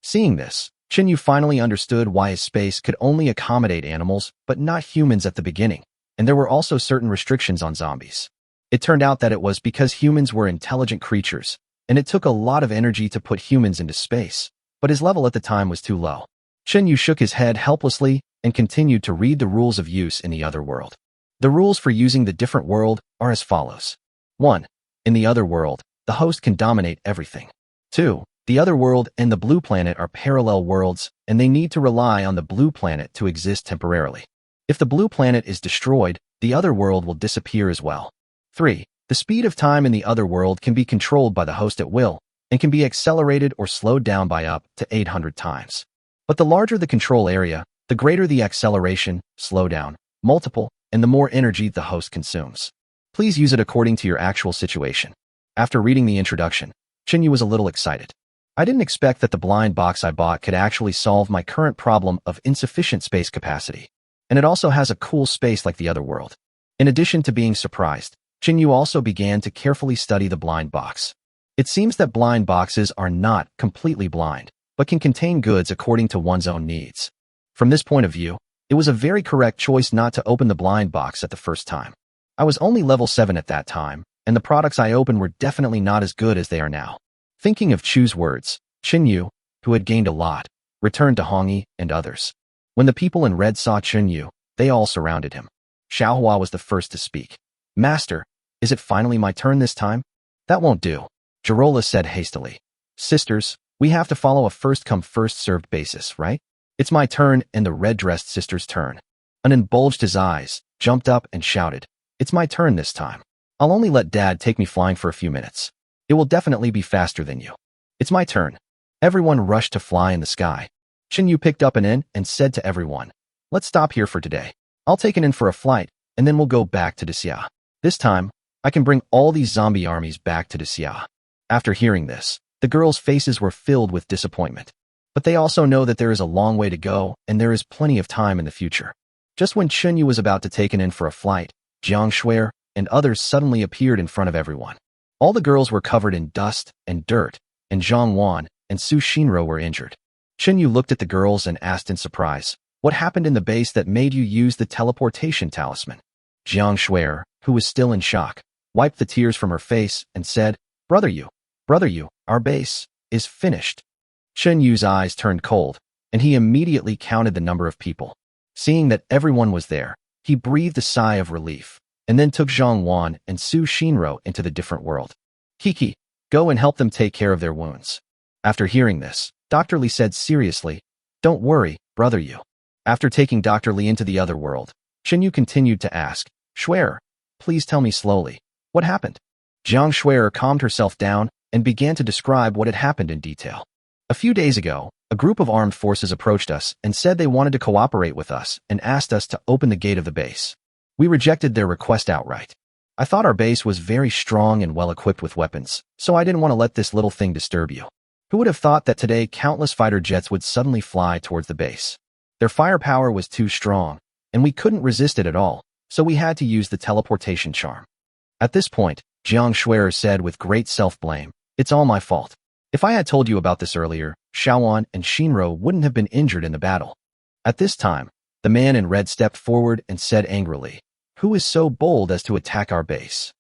Seeing this, Chen Yu finally understood why his space could only accommodate animals, but not humans at the beginning, and there were also certain restrictions on zombies. It turned out that it was because humans were intelligent creatures, and it took a lot of energy to put humans into space, but his level at the time was too low. Chen Yu shook his head helplessly and continued to read the rules of use in the other world. The rules for using the different world are as follows. 1. In the other world, the host can dominate everything. 2. The other world and the blue planet are parallel worlds, and they need to rely on the blue planet to exist temporarily. If the blue planet is destroyed, the other world will disappear as well. 3. The speed of time in the other world can be controlled by the host at will, and can be accelerated or slowed down by up to 800 times. But the larger the control area, the greater the acceleration, slowdown, multiple, and the more energy the host consumes. Please use it according to your actual situation. After reading the introduction, Chen Yu was a little excited. I didn't expect that the blind box I bought could actually solve my current problem of insufficient space capacity. And it also has a cool space like the other world. In addition to being surprised, Chen Yu also began to carefully study the blind box. It seems that blind boxes are not completely blind, but can contain goods according to one's own needs. From this point of view, it was a very correct choice not to open the blind box at the first time. I was only level 7 at that time, and the products I opened were definitely not as good as they are now. Thinking of Chu's words, Chen Yu, who had gained a lot, returned to Hongyi and others. When the people in red saw Chen Yu, they all surrounded him. Xiaohua was the first to speak. Master, is it finally my turn this time? That won't do, Girola said hastily. Sisters, we have to follow a first-come first-served basis, right? It's my turn and the red-dressed sister's turn. Anan bulged his eyes, jumped up and shouted, It's my turn this time. I'll only let Dad take me flying for a few minutes. It will definitely be faster than you. It's my turn. Everyone rushed to fly in the sky. Chen Yu picked up an in and said to everyone, Let's stop here for today. I'll take an in for a flight, and then we'll go back to Xia. This time, I can bring all these zombie armies back to Xia. After hearing this, the girls' faces were filled with disappointment. But they also know that there is a long way to go, and there is plenty of time in the future. Just when Chen Yu was about to take an in for a flight, Jiang Shuer and others suddenly appeared in front of everyone. All the girls were covered in dust and dirt, and Zhang Wan and Su Xinro were injured. Chen Yu looked at the girls and asked in surprise, What happened in the base that made you use the teleportation talisman? Jiang Shuer, who was still in shock, wiped the tears from her face and said, Brother Yu, our base is finished. Chen Yu's eyes turned cold, and he immediately counted the number of people. Seeing that everyone was there, he breathed a sigh of relief, and then took Zhang Wan and Su Xinro into the different world. Kiki, go and help them take care of their wounds. After hearing this, Dr. Li said seriously, Don't worry, Brother Yu. After taking Dr. Li into the other world, Chen Yu continued to ask, Shuer, please tell me slowly, what happened? Jiang Shuer calmed herself down and began to describe what had happened in detail. A few days ago, a group of armed forces approached us and said they wanted to cooperate with us and asked us to open the gate of the base. We rejected their request outright. I thought our base was very strong and well equipped with weapons, so I didn't want to let this little thing disturb you. Who would have thought that today countless fighter jets would suddenly fly towards the base? Their firepower was too strong, and we couldn't resist it at all, so we had to use the teleportation charm. At this point, Jiang Shuer said with great self-blame, It's all my fault. If I had told you about this earlier, Xiaowan and Xinro wouldn't have been injured in the battle. At this time, the man in red stepped forward and said angrily, Who is so bold as to attack our base?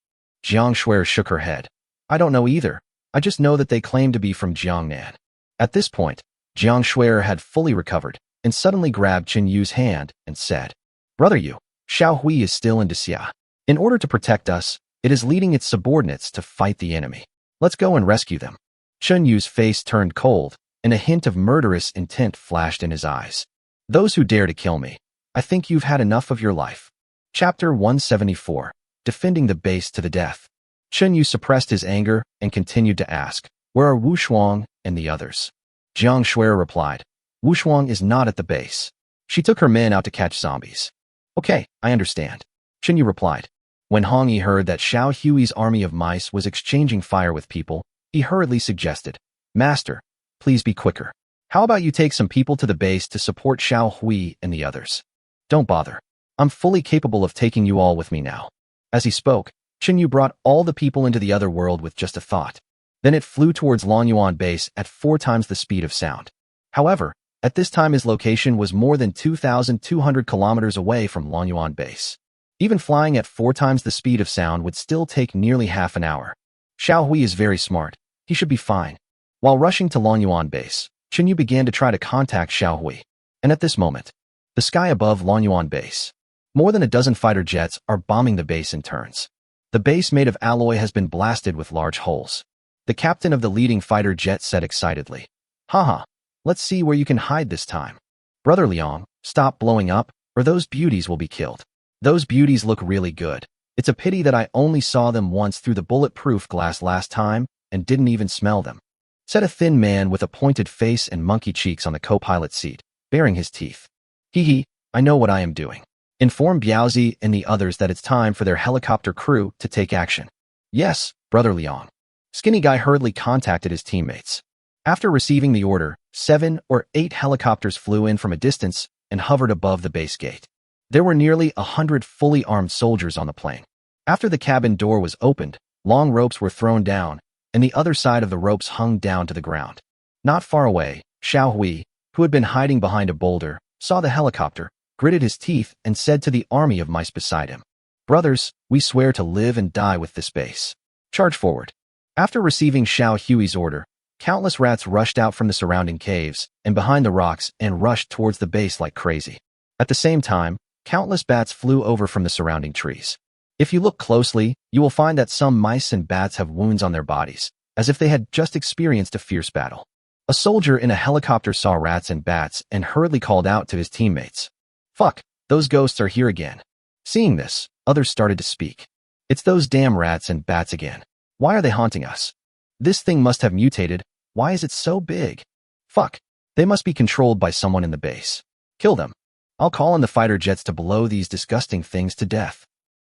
Jiang Shuer shook her head. I don't know either. I just know that they claim to be from Jiangnan. At this point, Jiang Shuer had fully recovered and suddenly grabbed Chen Yu's hand and said, Brother Yu, Xiao Hui is still in Xia. In order to protect us, it is leading its subordinates to fight the enemy. Let's go and rescue them. Chen Yu's face turned cold, and a hint of murderous intent flashed in his eyes. Those who dare to kill me, I think you've had enough of your life. Chapter 174, Defending the Base to the Death. Chen Yu suppressed his anger and continued to ask, "Where are Wu Shuang and the others?" Jiang Shuai replied, "Wu Shuang is not at the base. She took her men out to catch zombies." "Okay, I understand," Chen Yu replied. When Hong Yi heard that Xiao Hui's army of mice was exchanging fire with people, he hurriedly suggested, "Master, please be quicker. How about you take some people to the base to support Xiao Hui and the others? Don't bother. I'm fully capable of taking you all with me now." As he spoke, Chen Yu brought all the people into the other world with just a thought. Then it flew towards Longyuan base at 4 times the speed of sound. However, at this time his location was more than 2,200 kilometers away from Longyuan base. Even flying at 4 times the speed of sound would still take nearly half an hour. Xiao Hui is very smart. He should be fine. While rushing to Longyuan base, Chen Yu began to try to contact Xiao Hui. And at this moment, the sky above Longyuan base, more than a dozen fighter jets are bombing the base in turns. The base made of alloy has been blasted with large holes. The captain of the leading fighter jet said excitedly, "Haha, let's see where you can hide this time. Brother Liang, stop blowing up, or those beauties will be killed. Those beauties look really good. It's a pity that I only saw them once through the bulletproof glass last time and didn't even smell them," said a thin man with a pointed face and monkey cheeks on the co-pilot seat, baring his teeth. "Hee hee, I know what I am doing. Inform Biaozi and the others that it's time for their helicopter crew to take action." "Yes, Brother Liang." Skinny Guy hurriedly contacted his teammates. After receiving the order, 7 or 8 helicopters flew in from a distance and hovered above the base gate. There were nearly 100 fully armed soldiers on the plane. After the cabin door was opened, long ropes were thrown down, and the other side of the ropes hung down to the ground. Not far away, Xiao Hui, who had been hiding behind a boulder, saw the helicopter, gritted his teeth, and said to the army of mice beside him, "Brothers, we swear to live and die with this base. Charge forward." After receiving Xiao Hui's order, countless rats rushed out from the surrounding caves and behind the rocks and rushed towards the base like crazy. At the same time, countless bats flew over from the surrounding trees. If you look closely, you will find that some mice and bats have wounds on their bodies, as if they had just experienced a fierce battle. A soldier in a helicopter saw rats and bats and hurriedly called out to his teammates, "Fuck, those ghosts are here again." Seeing this, others started to speak. "It's those damn rats and bats again. Why are they haunting us? This thing must have mutated. Why is it so big? Fuck, they must be controlled by someone in the base. Kill them. I'll call in the fighter jets to blow these disgusting things to death."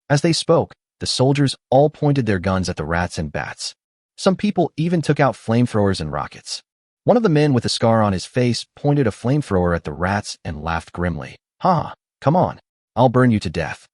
As they spoke, the soldiers all pointed their guns at the rats and bats. Some people even took out flamethrowers and rockets. One of the men with a scar on his face pointed a flamethrower at the rats and laughed grimly. "Ha, come on, I'll burn you to death."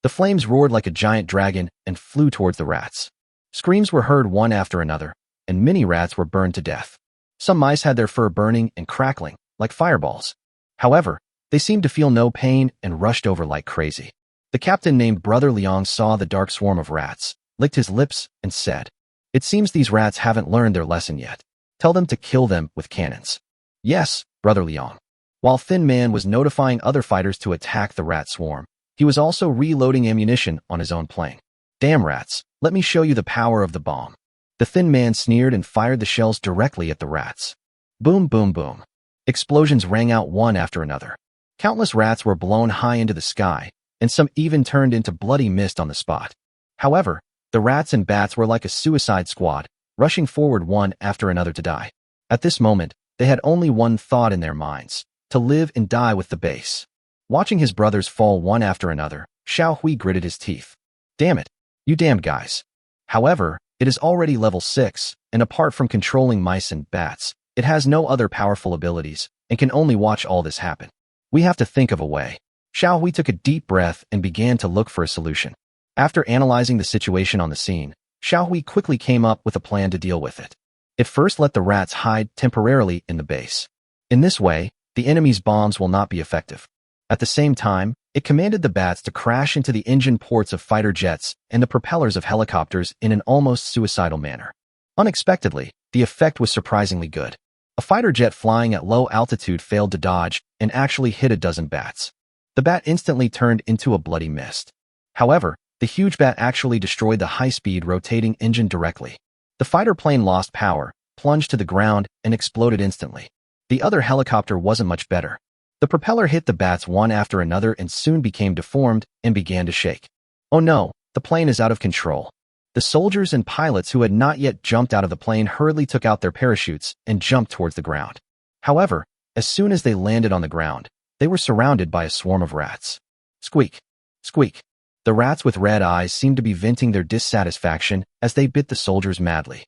The flames roared like a giant dragon and flew towards the rats. Screams were heard one after another, and many rats were burned to death. Some mice had their fur burning and crackling, like fireballs. However, they seemed to feel no pain and rushed over like crazy. The captain named Brother Liang saw the dark swarm of rats, licked his lips, and said, "It seems these rats haven't learned their lesson yet. Tell them to kill them with cannons." "Yes, Brother Liang." While Thin Man was notifying other fighters to attack the rat swarm, he was also reloading ammunition on his own plane. "Damn rats, let me show you the power of the bomb." The Thin Man sneered and fired the shells directly at the rats. Boom, boom, boom. Explosions rang out one after another. Countless rats were blown high into the sky, and some even turned into bloody mist on the spot. However, the rats and bats were like a suicide squad, rushing forward one after another to die. At this moment, they had only one thought in their minds: to live and die with the base. Watching his brothers fall one after another, Xiao Hui gritted his teeth. "Damn it, you damned guys." However, it is already level 6, and apart from controlling mice and bats, it has no other powerful abilities, and can only watch all this happen. We have to think of a way. Xiao Hui took a deep breath and began to look for a solution. After analyzing the situation on the scene, Xiao Hui quickly came up with a plan to deal with it. It first let the rats hide temporarily in the base. In this way, the enemy's bombs will not be effective. At the same time, it commanded the bats to crash into the engine ports of fighter jets and the propellers of helicopters in an almost suicidal manner. Unexpectedly, the effect was surprisingly good. A fighter jet flying at low altitude failed to dodge and actually hit a dozen bats. The bat instantly turned into a bloody mist. However, the huge bat actually destroyed the high-speed rotating engine directly. The fighter plane lost power, plunged to the ground, and exploded instantly. The other helicopter wasn't much better. The propeller hit the bats one after another and soon became deformed and began to shake. "Oh no, the plane is out of control." The soldiers and pilots who had not yet jumped out of the plane hurriedly took out their parachutes and jumped towards the ground. However, as soon as they landed on the ground, they were surrounded by a swarm of rats. Squeak! Squeak! The rats with red eyes seemed to be venting their dissatisfaction as they bit the soldiers madly.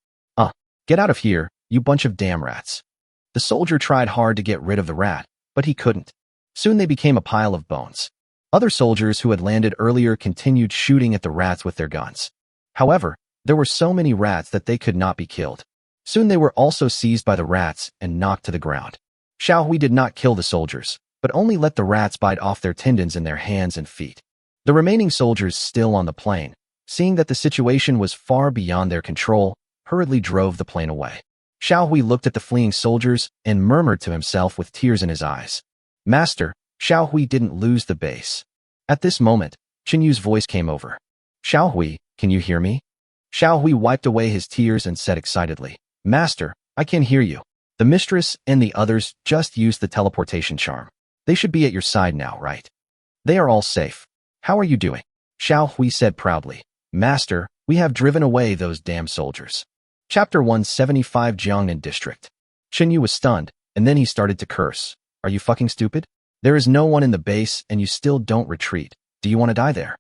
Get out of here, you bunch of damn rats. The soldier tried hard to get rid of the rat, but he couldn't. Soon they became a pile of bones. Other soldiers who had landed earlier continued shooting at the rats with their guns. However, there were so many rats that they could not be killed. Soon they were also seized by the rats and knocked to the ground. Xiao Hui did not kill the soldiers, but only let the rats bite off their tendons in their hands and feet. The remaining soldiers still on the plane, seeing that the situation was far beyond their control, hurriedly drove the plane away. Xiao Hui looked at the fleeing soldiers and murmured to himself with tears in his eyes. Master, Xiao Hui didn't lose the base. At this moment, Chen Yu's voice came over. Xiao Hui, can you hear me? Xiao Hui wiped away his tears and said excitedly, Master, I can hear you. The mistress and the others just used the teleportation charm. They should be at your side now, right? They are all safe. How are you doing? Xiao Hui said proudly. Master, we have driven away those damn soldiers. Chapter 175 Jiangnan District. Chen Yu was stunned, and then he started to curse. Are you fucking stupid? There is no one in the base and you still don't retreat. Do you want to die there?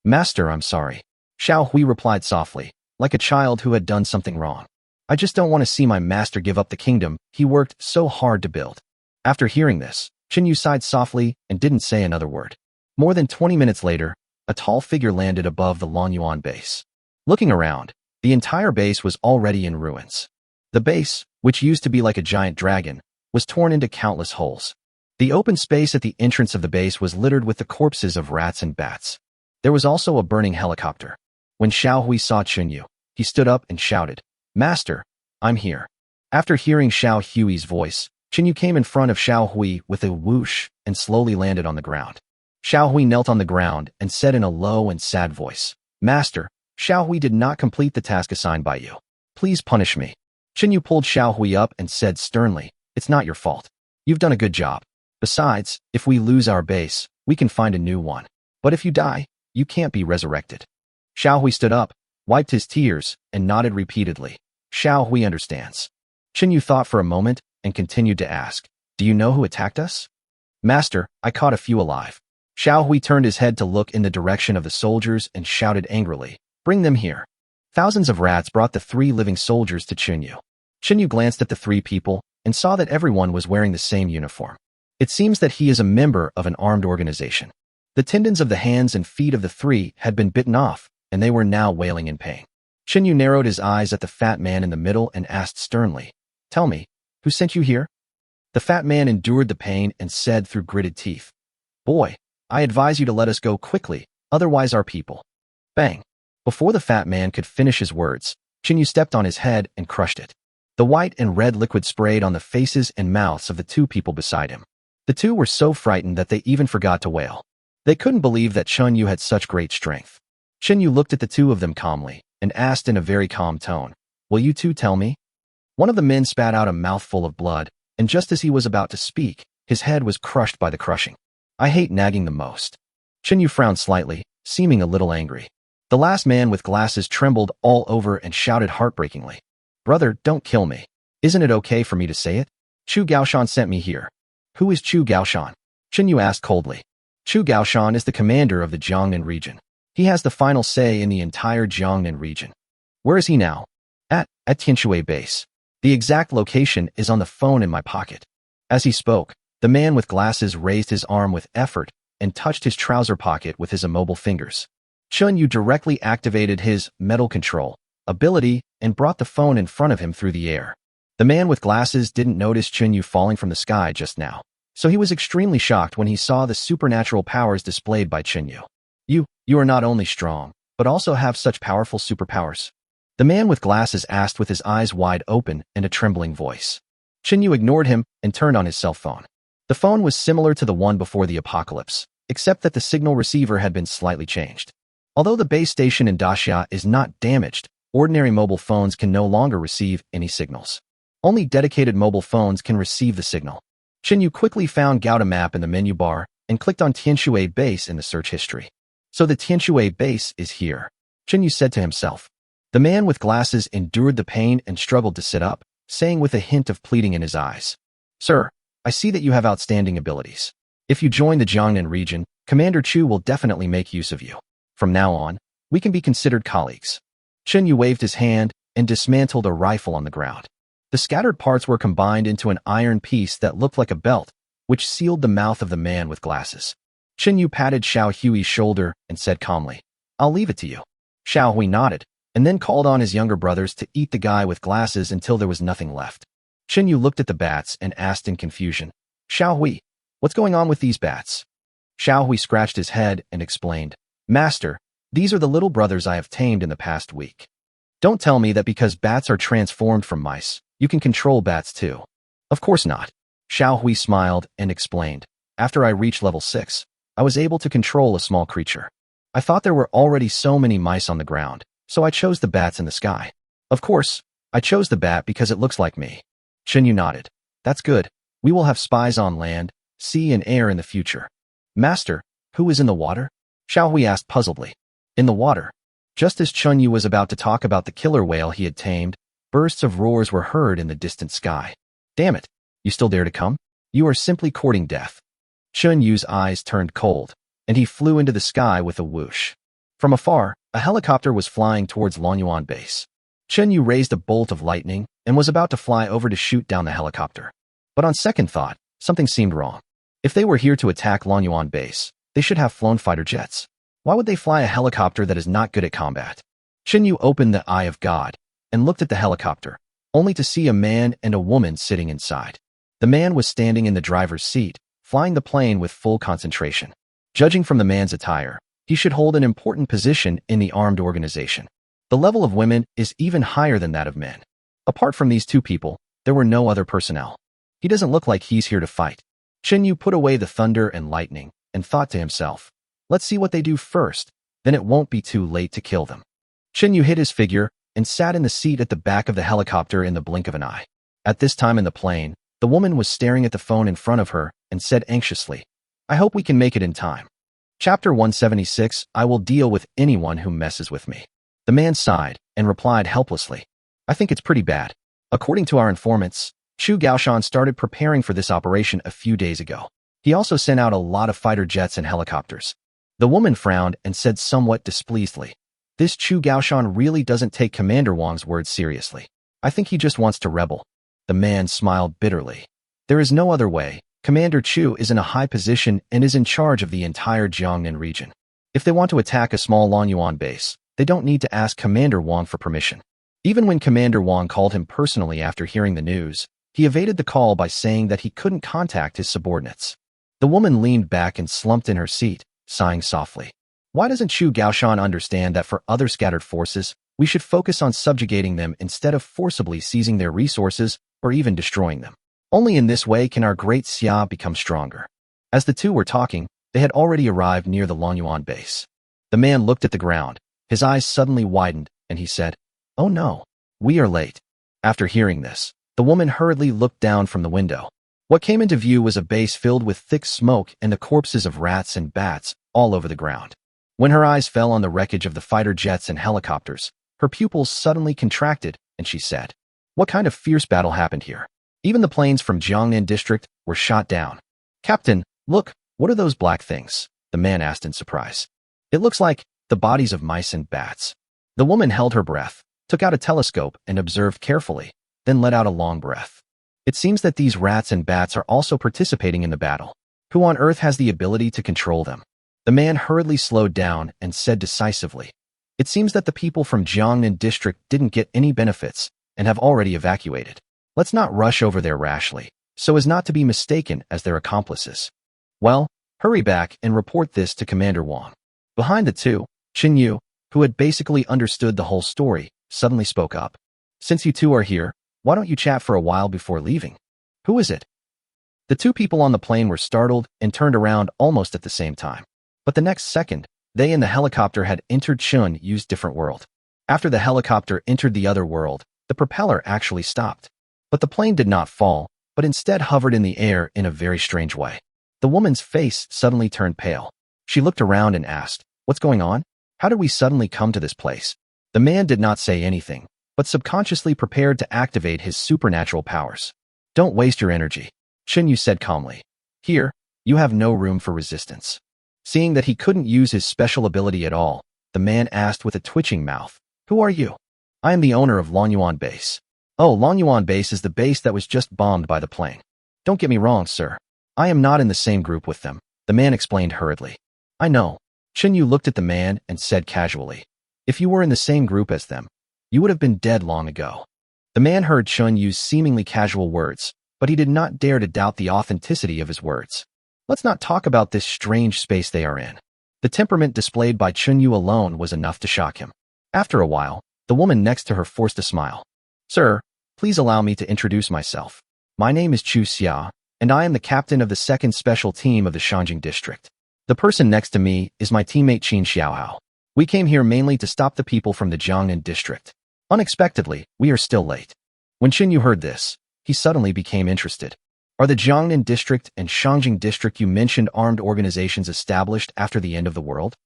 Master, I'm sorry. Xiao Hui replied softly, like a child who had done something wrong. I just don't want to see my master give up the kingdom he worked so hard to build. After hearing this, Chen Yu sighed softly and didn't say another word. More than 20 minutes later, a tall figure landed above the Lonyuan base. Looking around, the entire base was already in ruins. The base, which used to be like a giant dragon, was torn into countless holes. The open space at the entrance of the base was littered with the corpses of rats and bats. There was also a burning helicopter. When Xiao Hui saw Chen Yu, he stood up and shouted, Master, I'm here. After hearing Xiao Hui's voice, Chen Yu came in front of Xiao Hui with a whoosh and slowly landed on the ground. Xiao Hui knelt on the ground and said in a low and sad voice, Master, Xiao Hui did not complete the task assigned by you. Please punish me. Chen Yu pulled Xiao Hui up and said sternly, It's not your fault. You've done a good job. Besides, if we lose our base, we can find a new one. But if you die, you can't be resurrected. Xiao Hui stood up, wiped his tears, and nodded repeatedly. Xiao Hui understands. Chen Yu thought for a moment and continued to ask, Do you know who attacked us? Master, I caught a few alive. Xiao Hui turned his head to look in the direction of the soldiers and shouted angrily, Bring them here. Thousands of rats brought the 3 living soldiers to Chen Yu. Chen Yu glanced at the 3 people and saw that everyone was wearing the same uniform. It seems that he is a member of an armed organization. The tendons of the hands and feet of the 3 had been bitten off, and they were now wailing in pain. Chen Yu narrowed his eyes at the fat man in the middle and asked sternly, Tell me, who sent you here? The fat man endured the pain and said through gritted teeth, Boy, I advise you to let us go quickly, otherwise our people. Bang! Before the fat man could finish his words, Chen Yu stepped on his head and crushed it. The white and red liquid sprayed on the faces and mouths of the 2 people beside him. The 2 were so frightened that they even forgot to wail. They couldn't believe that Chen Yu had such great strength. Chen Yu looked at the 2 of them calmly and asked in a very calm tone, Will you 2 tell me? One of the men spat out a mouthful of blood, and just as he was about to speak, his head was crushed by the crushing. I hate nagging the most. Chen Yu frowned slightly, seeming a little angry. The last man with glasses trembled all over and shouted heartbreakingly, Brother, don't kill me. Isn't it okay for me to say it? Chu Gaoshan sent me here. Who is Chu Gaoshan? Chen Yu asked coldly. Chu Gaoshan is the commander of the Jiangnan region. He has the final say in the entire Jiangnan region. Where is he now? At Tianshui base. The exact location is on the phone in my pocket. As he spoke, the man with glasses raised his arm with effort and touched his trouser pocket with his immobile fingers. Chen Yu directly activated his metal control ability and brought the phone in front of him through the air. The man with glasses didn't notice Chen Yu falling from the sky just now, so he was extremely shocked when he saw the supernatural powers displayed by Chen Yu. You are not only strong, but also have such powerful superpowers. The man with glasses asked with his eyes wide open and a trembling voice. Chen Yu ignored him and turned on his cell phone. The phone was similar to the one before the apocalypse, except that the signal receiver had been slightly changed. Although the base station in Daxia is not damaged, ordinary mobile phones can no longer receive any signals. Only dedicated mobile phones can receive the signal. Chen Yu quickly found Gouda map in the menu bar and clicked on Tianshui base in the search history. So the Tianshui base is here, Chen Yu said to himself. The man with glasses endured the pain and struggled to sit up, saying with a hint of pleading in his eyes, "Sir, I see that you have outstanding abilities. If you join the Jiangnan region, Commander Chu will definitely make use of you. From now on, we can be considered colleagues." Chen Yu waved his hand and dismantled a rifle on the ground. The scattered parts were combined into an iron piece that looked like a belt, which sealed the mouth of the man with glasses. Chen Yu patted Xiao Hui's shoulder and said calmly, "I'll leave it to you." Xiao Hui nodded, and then called on his younger brothers to eat the guy with glasses until there was nothing left. Chen Yu looked at the bats and asked in confusion, "Xiao Hui, what's going on with these bats?" Xiao Hui scratched his head and explained, "Master, these are the little brothers I have tamed in the past week. Don't tell me that because bats are transformed from mice, you can control bats too." "Of course not." Xiao Hui smiled and explained, "After I reached level 6, I was able to control a small creature. I thought there were already so many mice on the ground, so I chose the bats in the sky. Of course, I chose the bat because it looks like me." Chen Yu nodded. "That's good. We will have spies on land, sea, and air in the future." "Master, who is in the water?" Xiao Hui asked puzzledly. "In the water." Just as Chen Yu was about to talk about the killer whale he had tamed, bursts of roars were heard in the distant sky. "Damn it! You still dare to come? You are simply courting death." Chen Yu's eyes turned cold, and he flew into the sky with a whoosh. From afar, a helicopter was flying towards Lonyuan base. Chen Yu raised a bolt of lightning and was about to fly over to shoot down the helicopter. But on second thought, something seemed wrong. If they were here to attack Lonyuan base, they should have flown fighter jets. Why would they fly a helicopter that is not good at combat? Chen Yu opened the Eye of God and looked at the helicopter, only to see a man and a woman sitting inside. The man was standing in the driver's seat, flying the plane with full concentration. Judging from the man's attire, he should hold an important position in the armed organization. The level of women is even higher than that of men. Apart from these two people, there were no other personnel. He doesn't look like he's here to fight. Chen Yu put away the thunder and lightning and thought to himself, "Let's see what they do first, then it won't be too late to kill them." Chen Yu hid his figure and sat in the seat at the back of the helicopter in the blink of an eye. At this time in the plane, the woman was staring at the phone in front of her and said anxiously, "I hope we can make it in time." Chapter 176, I will deal with anyone who messes with me. The man sighed and replied helplessly, "I think it's pretty bad. According to our informants, Chu Gaoshan started preparing for this operation a few days ago. He also sent out a lot of fighter jets and helicopters." The woman frowned and said somewhat displeasedly, "This Chu Gaoshan really doesn't take Commander Wang's words seriously. I think he just wants to rebel." The man smiled bitterly. "There is no other way. Commander Chu is in a high position and is in charge of the entire Jiangnan region. If they want to attack a small Lonyuan base, they don't need to ask Commander Wang for permission." Even when Commander Wang called him personally after hearing the news, he evaded the call by saying that he couldn't contact his subordinates. The woman leaned back and slumped in her seat, sighing softly. Why doesn't Chu Gaoshan understand that for other scattered forces, we should focus on subjugating them instead of forcibly seizing their resources or even destroying them? Only in this way can our great Xia become stronger. As the two were talking, they had already arrived near the Lonyuan base. The man looked at the ground. His eyes suddenly widened, and he said, "Oh no, we are late." After hearing this, the woman hurriedly looked down from the window. What came into view was a base filled with thick smoke and the corpses of rats and bats all over the ground. When her eyes fell on the wreckage of the fighter jets and helicopters, her pupils suddenly contracted, and she said, "What kind of fierce battle happened here? Even the planes from Jiangnan district were shot down." "Captain, look, what are those black things?" the man asked in surprise. "It looks like the bodies of mice and bats." The woman held her breath, took out a telescope and observed carefully, then let out a long breath. "It seems that these rats and bats are also participating in the battle. Who on earth has the ability to control them?" The man hurriedly slowed down and said decisively, "It seems that the people from Jiangnan district didn't get any benefits and have already evacuated. Let's not rush over there rashly, so as not to be mistaken as their accomplices. Well, hurry back and report this to Commander Wang." Behind the two, Chen Yu, who had basically understood the whole story, suddenly spoke up. "Since you two are here, why don't you chat for a while before leaving? Who is it?" The two people on the plane were startled and turned around almost at the same time. But the next second, they and the helicopter had entered Chen Yu's different world. After the helicopter entered the other world, the propeller actually stopped. But the plane did not fall, but instead hovered in the air in a very strange way. The woman's face suddenly turned pale. She looked around and asked, "What's going on? How did we suddenly come to this place?" The man did not say anything, but subconsciously prepared to activate his supernatural powers. Don't waste your energy, Yu said calmly. Here, you have no room for resistance. Seeing that he couldn't use his special ability at all, the man asked with a twitching mouth, Who are you? I am the owner of Longyuan Base. Oh, Longyuan Base is the base that was just bombed by the plane. Don't get me wrong, sir. I am not in the same group with them, the man explained hurriedly. I know. Yu looked at the man and said casually, If you were in the same group as them, you would have been dead long ago. The man heard Yu's seemingly casual words, but he did not dare to doubt the authenticity of his words. Let's not talk about this strange space they are in. The temperament displayed by Yu alone was enough to shock him. After a while, the woman next to her forced a smile. Sir, please allow me to introduce myself. My name is Chu Xia, and I am the captain of the 2nd Special Team of the Shanjing District. The person next to me is my teammate Qin Xiaohao. We came here mainly to stop the people from the Jiangnan District. Unexpectedly, we are still late. When Yu heard this, he suddenly became interested. Are the Jiangnan District and Shanjing District you mentioned armed organizations established after the end of the world?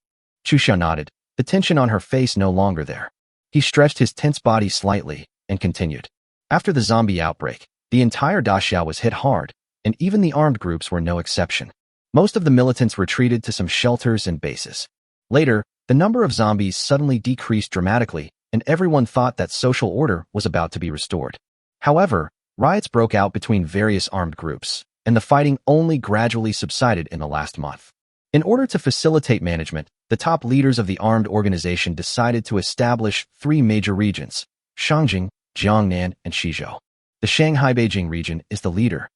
Chu Xia nodded, the tension on her face no longer there. He stretched his tense body slightly and continued. After the zombie outbreak, the entire Daxia was hit hard, and even the armed groups were no exception. Most of the militants retreated to some shelters and bases. Later, the number of zombies suddenly decreased dramatically, and everyone thought that social order was about to be restored. However, riots broke out between various armed groups, and the fighting only gradually subsided in the last month. In order to facilitate management, the top leaders of the armed organization decided to establish 3 major regions: Shanjing, Jiangnan, and Shizhou. The Shanghai-Beijing region is the leader.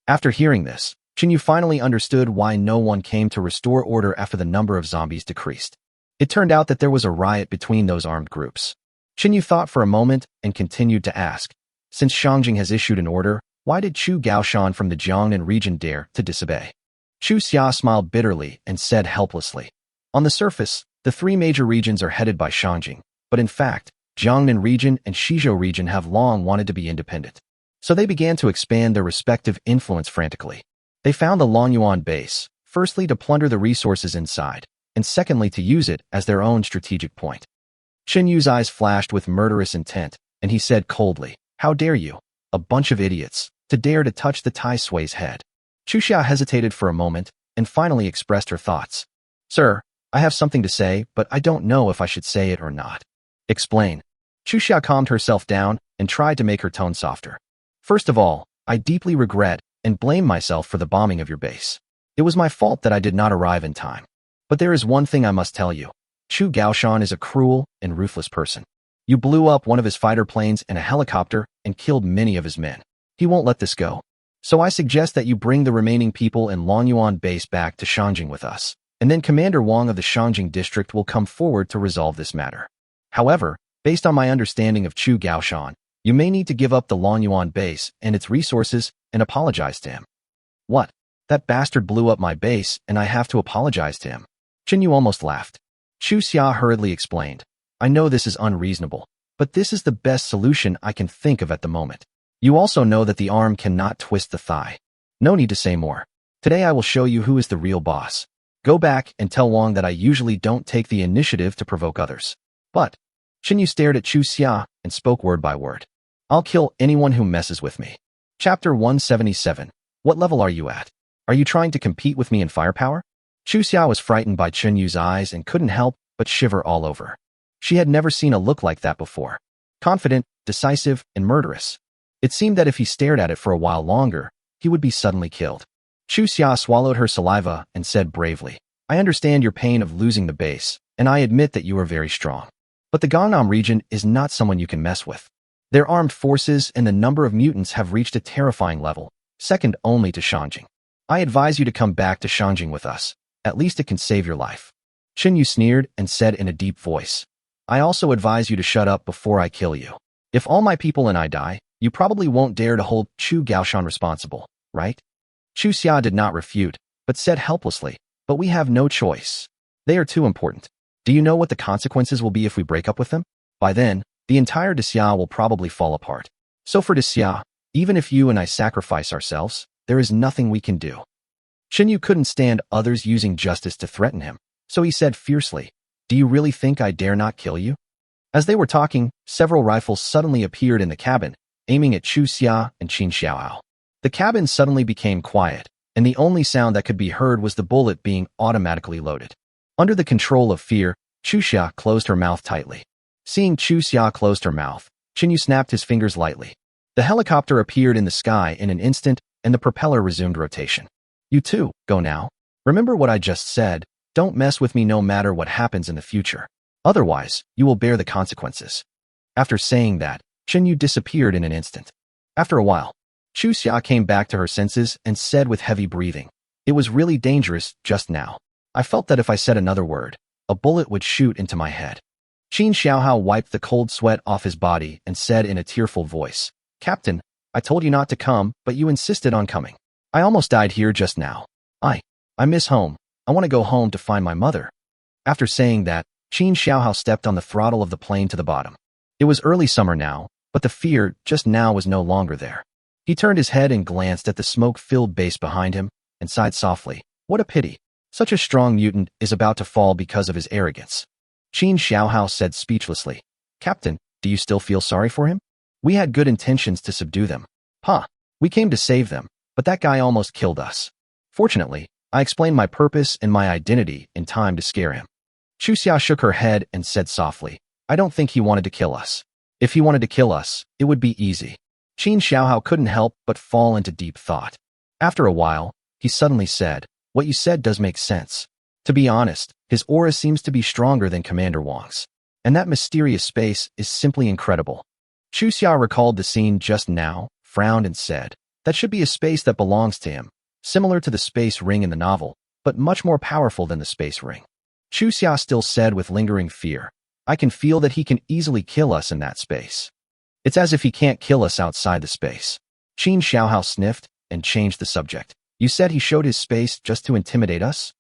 After hearing this, Yu finally understood why no one came to restore order after the number of zombies decreased. It turned out that there was a riot between those armed groups. Yu thought for a moment and continued to ask, Since Shanjing has issued an order, why did Chu Gaoshan from the Jiangnan region dare to disobey? Chu Xia smiled bitterly and said helplessly, On the surface, the 3 major regions are headed by Shanjing, but in fact, Jiangnan region and Shizhou region have long wanted to be independent. So they began to expand their respective influence frantically. They found the Longyuan base, firstly to plunder the resources inside, and secondly to use it as their own strategic point. Yu's eyes flashed with murderous intent, and he said coldly, How dare you, a bunch of idiots, to dare to touch the Tai Sui's head? Chu Xia hesitated for a moment, and finally expressed her thoughts. Sir, I have something to say, but I don't know if I should say it or not. Explain. Chu Xia calmed herself down and tried to make her tone softer. First of all, I deeply regret and blame myself for the bombing of your base. It was my fault that I did not arrive in time. But there is one thing I must tell you. Chu Gaoshan is a cruel and ruthless person. You blew up one of his fighter planes and a helicopter and killed many of his men. He won't let this go. So I suggest that you bring the remaining people in Longyuan base back to Shanjing with us, and then Commander Wang of the Shanjing district will come forward to resolve this matter. However, based on my understanding of Chu Gaoshan, you may need to give up the Longyuan base and its resources and apologize to him. What? That bastard blew up my base and I have to apologize to him? Yu almost laughed. Chu Xia hurriedly explained, I know this is unreasonable, but this is the best solution I can think of at the moment. You also know that the arm cannot twist the thigh. No need to say more. Today I will show you who is the real boss. Go back and tell Wang that I usually don't take the initiative to provoke others. But Yu stared at Chu Xia and spoke word by word. I'll kill anyone who messes with me. Chapter 177. What level are you at? Are you trying to compete with me in firepower? Chu Xia was frightened by Yu's eyes and couldn't help but shiver all over. She had never seen a look like that before. Confident, decisive, and murderous. It seemed that if he stared at it for a while longer, he would be suddenly killed. Chu Xia swallowed her saliva and said bravely, I understand your pain of losing the base, and I admit that you are very strong. But the Gangnam region is not someone you can mess with. Their armed forces and the number of mutants have reached a terrifying level, second only to Shanjing. I advise you to come back to Shanjing with us. At least it can save your life. Yu sneered and said in a deep voice, I also advise you to shut up before I kill you. If all my people and I die, you probably won't dare to hold Chu Gaoshan responsible, right? Chu Xia did not refute, but said helplessly, but we have no choice. They are too important. Do you know what the consequences will be if we break up with them? By then, the entire Daxia will probably fall apart. So for Daxia, even if you and I sacrifice ourselves, there is nothing we can do. Yu couldn't stand others using justice to threaten him, so he said fiercely, Do you really think I dare not kill you? As they were talking, several rifles suddenly appeared in the cabin, aiming at Chu Xia and Qin Xiaohao. The cabin suddenly became quiet, and the only sound that could be heard was the bullet being automatically loaded. Under the control of fear, Chu Xia closed her mouth tightly. Seeing Chu Xia closed her mouth, Qin Yu snapped his fingers lightly. The helicopter appeared in the sky in an instant, and the propeller resumed rotation. You too, go now. Remember what I just said, don't mess with me no matter what happens in the future. Otherwise, you will bear the consequences. After saying that, Qin Yu disappeared in an instant. After a while, Chu Xia came back to her senses and said with heavy breathing, "It was really dangerous just now. I felt that if I said another word, a bullet would shoot into my head." Qin Xiaohao wiped the cold sweat off his body and said in a tearful voice, "Captain, I told you not to come, but you insisted on coming. I almost died here just now. I miss home. I want to go home to find my mother." After saying that, Qin Xiaohao stepped on the throttle of the plane to the bottom. It was early summer now, but the fear just now was no longer there. He turned his head and glanced at the smoke-filled base behind him and sighed softly. What a pity. Such a strong mutant is about to fall because of his arrogance. Qin Xiaohao said speechlessly, "Captain, do you still feel sorry for him? We had good intentions to subdue them. We came to save them, but that guy almost killed us. Fortunately, I explained my purpose and my identity in time to scare him." Chu Xia shook her head and said softly, "I don't think he wanted to kill us. If he wanted to kill us, it would be easy." Qin Xiaohao couldn't help but fall into deep thought. After a while, he suddenly said, "What you said does make sense. To be honest, his aura seems to be stronger than Commander Wang's. And that mysterious space is simply incredible." Chu Xia recalled the scene just now, frowned and said, "That should be a space that belongs to him, similar to the space ring in the novel, but much more powerful than the space ring." Chu Xia still said with lingering fear, "I can feel that he can easily kill us in that space. It's as if he can't kill us outside the space." Qin Xiaohao sniffed and changed the subject. "You said he showed his space just to intimidate us?"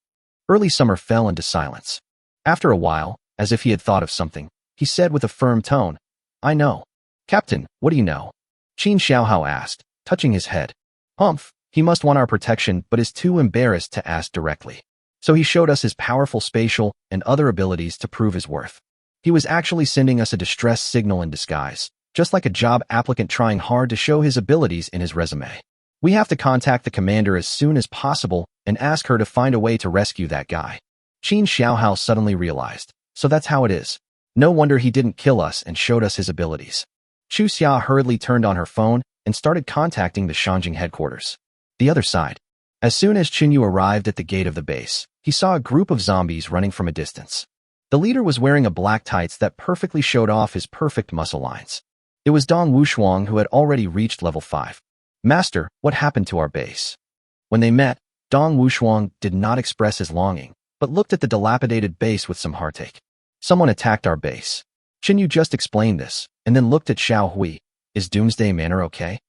Early Summer fell into silence. After a while, as if he had thought of something, he said with a firm tone, "I know." "Captain, what do you know?" Qin Xiaohao asked, touching his head. "Humph, he must want our protection but is too embarrassed to ask directly. So he showed us his powerful spatial and other abilities to prove his worth. He was actually sending us a distress signal in disguise, just like a job applicant trying hard to show his abilities in his resume. We have to contact the commander as soon as possible and ask her to find a way to rescue that guy." Qin Xiaohao suddenly realized, so that's how it is. No wonder he didn't kill us and showed us his abilities. Chu Xia hurriedly turned on her phone and started contacting the Shanjing headquarters. The other side. As soon as Qin Yu arrived at the gate of the base, he saw a group of zombies running from a distance. The leader was wearing a black tights that perfectly showed off his perfect muscle lines. It was Dong Wushuang who had already reached level 5. "Master, what happened to our base?" When they met, Dong Wushuang did not express his longing, but looked at the dilapidated base with some heartache. "Someone attacked our base." Qin Yu just explained this, and then looked at Xiao Hui. "Is Doomsday Manor okay?"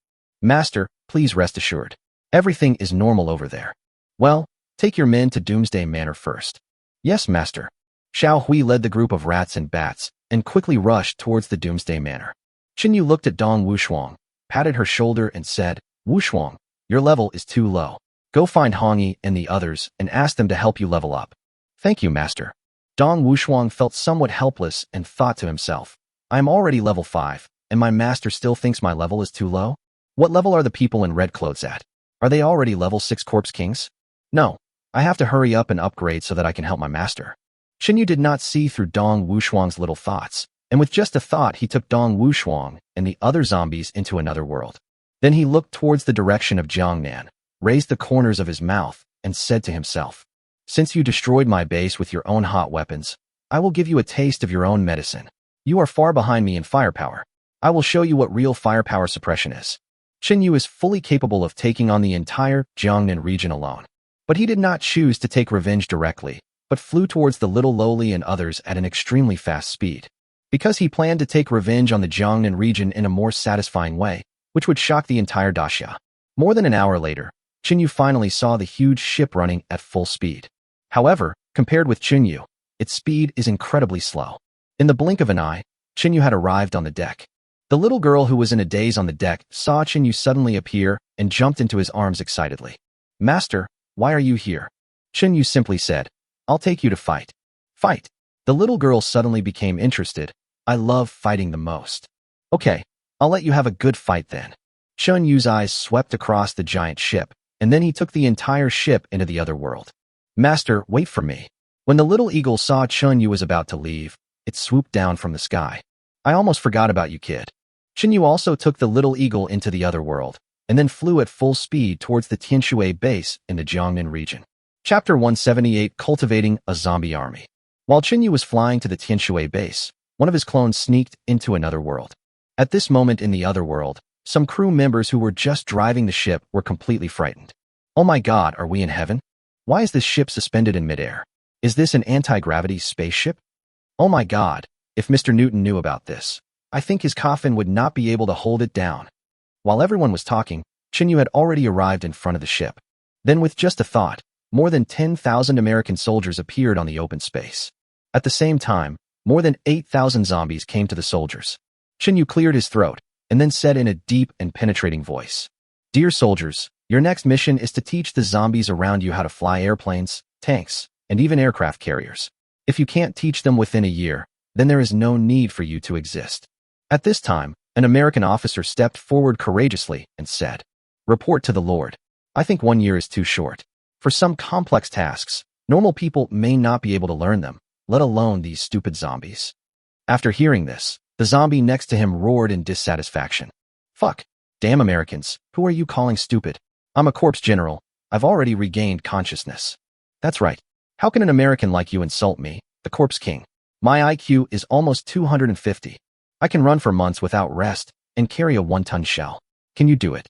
"Master, please rest assured. Everything is normal over there." "Well, take your men to Doomsday Manor first." "Yes, Master." Xiao Hui led the group of rats and bats, and quickly rushed towards the Doomsday Manor. Qin Yu looked at Dong Wushuang, patted her shoulder and said, "Wushuang, your level is too low. Go find Hongyi and the others and ask them to help you level up." "Thank you, Master." Dong Wushuang felt somewhat helpless and thought to himself, "I am already level 5, and my master still thinks my level is too low? What level are the people in red clothes at? Are they already level 6 Corpse Kings? No, I have to hurry up and upgrade so that I can help my master." Qin Yu did not see through Dong Wushuang's little thoughts, and with just a thought he took Dong Wushuang and the other zombies into another world. Then he looked towards the direction of Jiangnan, raised the corners of his mouth, and said to himself, "Since you destroyed my base with your own hot weapons, I will give you a taste of your own medicine. You are far behind me in firepower. I will show you what real firepower suppression is." Qin Yu is fully capable of taking on the entire Jiangnan region alone. But he did not choose to take revenge directly, but flew towards the little lowly and others at an extremely fast speed. Because he planned to take revenge on the Jiangnan region in a more satisfying way, which would shock the entire daxia. More than an hour later, Qin Yu finally saw the huge ship running at full speed. However, compared with Qin Yu, its speed is incredibly slow. In the blink of an eye, Qin Yu had arrived on the deck. The little girl who was in a daze on the deck saw Qin Yu suddenly appear and jumped into his arms excitedly. "Master, why are you here?" Qin Yu simply said, "I'll take you to fight." "Fight." The little girl suddenly became interested, I love fighting the most. Okay, I'll let you have a good fight then. Chun Yu's eyes swept across the giant ship, and then he took the entire ship into the other world. Master, wait for me. When the little eagle saw Chun Yu was about to leave, it swooped down from the sky. I almost forgot about you, kid. Chun Yu also took the little eagle into the other world, and then flew at full speed towards the Tianshui base in the Jiangnan region. Chapter 178, Cultivating a Zombie Army. While Chun Yu was flying to the Tianshui base, one of his clones sneaked into another world. At this moment in the other world, some crew members who were just driving the ship were completely frightened. Oh my god, are we in heaven? Why is this ship suspended in midair? Is this an anti-gravity spaceship? Oh my god, if Mr. Newton knew about this, I think his coffin would not be able to hold it down. While everyone was talking, Chun Yu had already arrived in front of the ship. Then with just a thought, more than 10,000 American soldiers appeared on the open space. At the same time, more than 8,000 zombies came to the soldiers. Chun Yu cleared his throat, and then said in a deep and penetrating voice, "Dear soldiers, your next mission is to teach the zombies around you how to fly airplanes, tanks, and even aircraft carriers. If you can't teach them within a year, then there is no need for you to exist." At this time, an American officer stepped forward courageously and said, "Report to the Lord. I think 1 year is too short. For some complex tasks, normal people may not be able to learn them, let alone these stupid zombies." After hearing this, the zombie next to him roared in dissatisfaction. "Fuck. Damn Americans, who are you calling stupid? I'm a corpse general. I've already regained consciousness." "That's right. How can an American like you insult me, the corpse king? My IQ is almost 250. I can run for months without rest and carry a 1-ton shell. Can you do it?"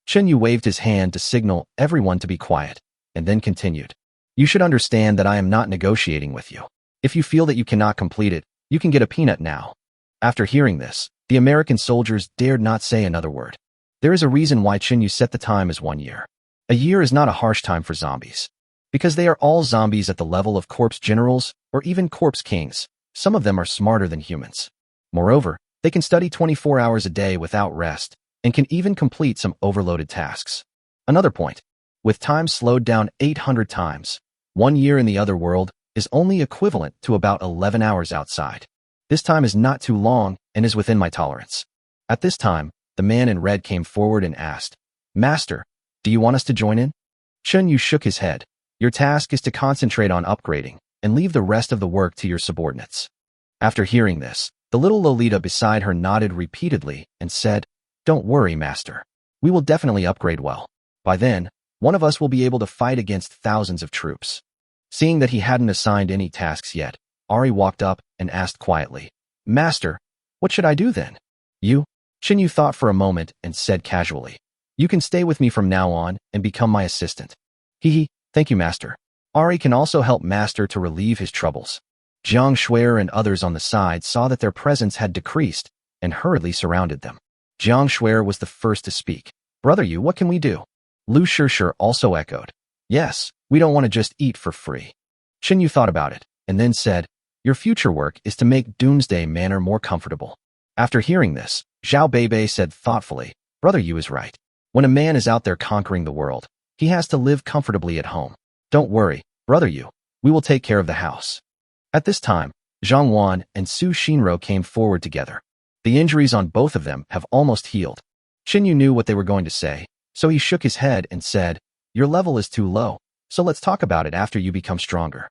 Chun Yu waved his hand to signal everyone to be quiet, and then continued, "You should understand that I am not negotiating with you. If you feel that you cannot complete it, you can get a peanut now." After hearing this, the American soldiers dared not say another word. There is a reason why Chun Yu set the time as 1 year. A year is not a harsh time for zombies. Because they are all zombies at the level of corpse generals or even corpse kings, some of them are smarter than humans. Moreover, they can study 24 hours a day without rest and can even complete some overloaded tasks. Another point, with time slowed down 800 times, 1 year in the other world is only equivalent to about 11 hours outside. This time is not too long and is within my tolerance. At this time, the man in red came forward and asked, "Master, do you want us to join in?" Chun Yu shook his head. "Your task is to concentrate on upgrading and leave the rest of the work to your subordinates." After hearing this, the little Lolita beside her nodded repeatedly and said, "Don't worry, Master. We will definitely upgrade well. By then, one of us will be able to fight against thousands of troops." Seeing that he hadn't assigned any tasks yet, Ari walked up and asked quietly, "Master, what should I do then?" "You?" Chun Yu thought for a moment and said casually, "You can stay with me from now on and become my assistant." "Hee, thank you, Master." Ari can also help Master to relieve his troubles. Jiang Shuer and others on the side saw that their presence had decreased and hurriedly surrounded them. Jiang Shuer was the first to speak. "Brother Yu, what can we do?" Lu Shishir also echoed, "Yes, we don't want to just eat for free." Chun Yu thought about it and then said, "Your future work is to make Doomsday Manor more comfortable." After hearing this, Zhao Beibei said thoughtfully, "Brother Yu is right. When a man is out there conquering the world, he has to live comfortably at home. Don't worry, Brother Yu, we will take care of the house." At this time, Zhang Wan and Su Shinro came forward together. The injuries on both of them have almost healed. Chun Yu knew what they were going to say, so he shook his head and said, "Your level is too low, so let's talk about it after you become stronger."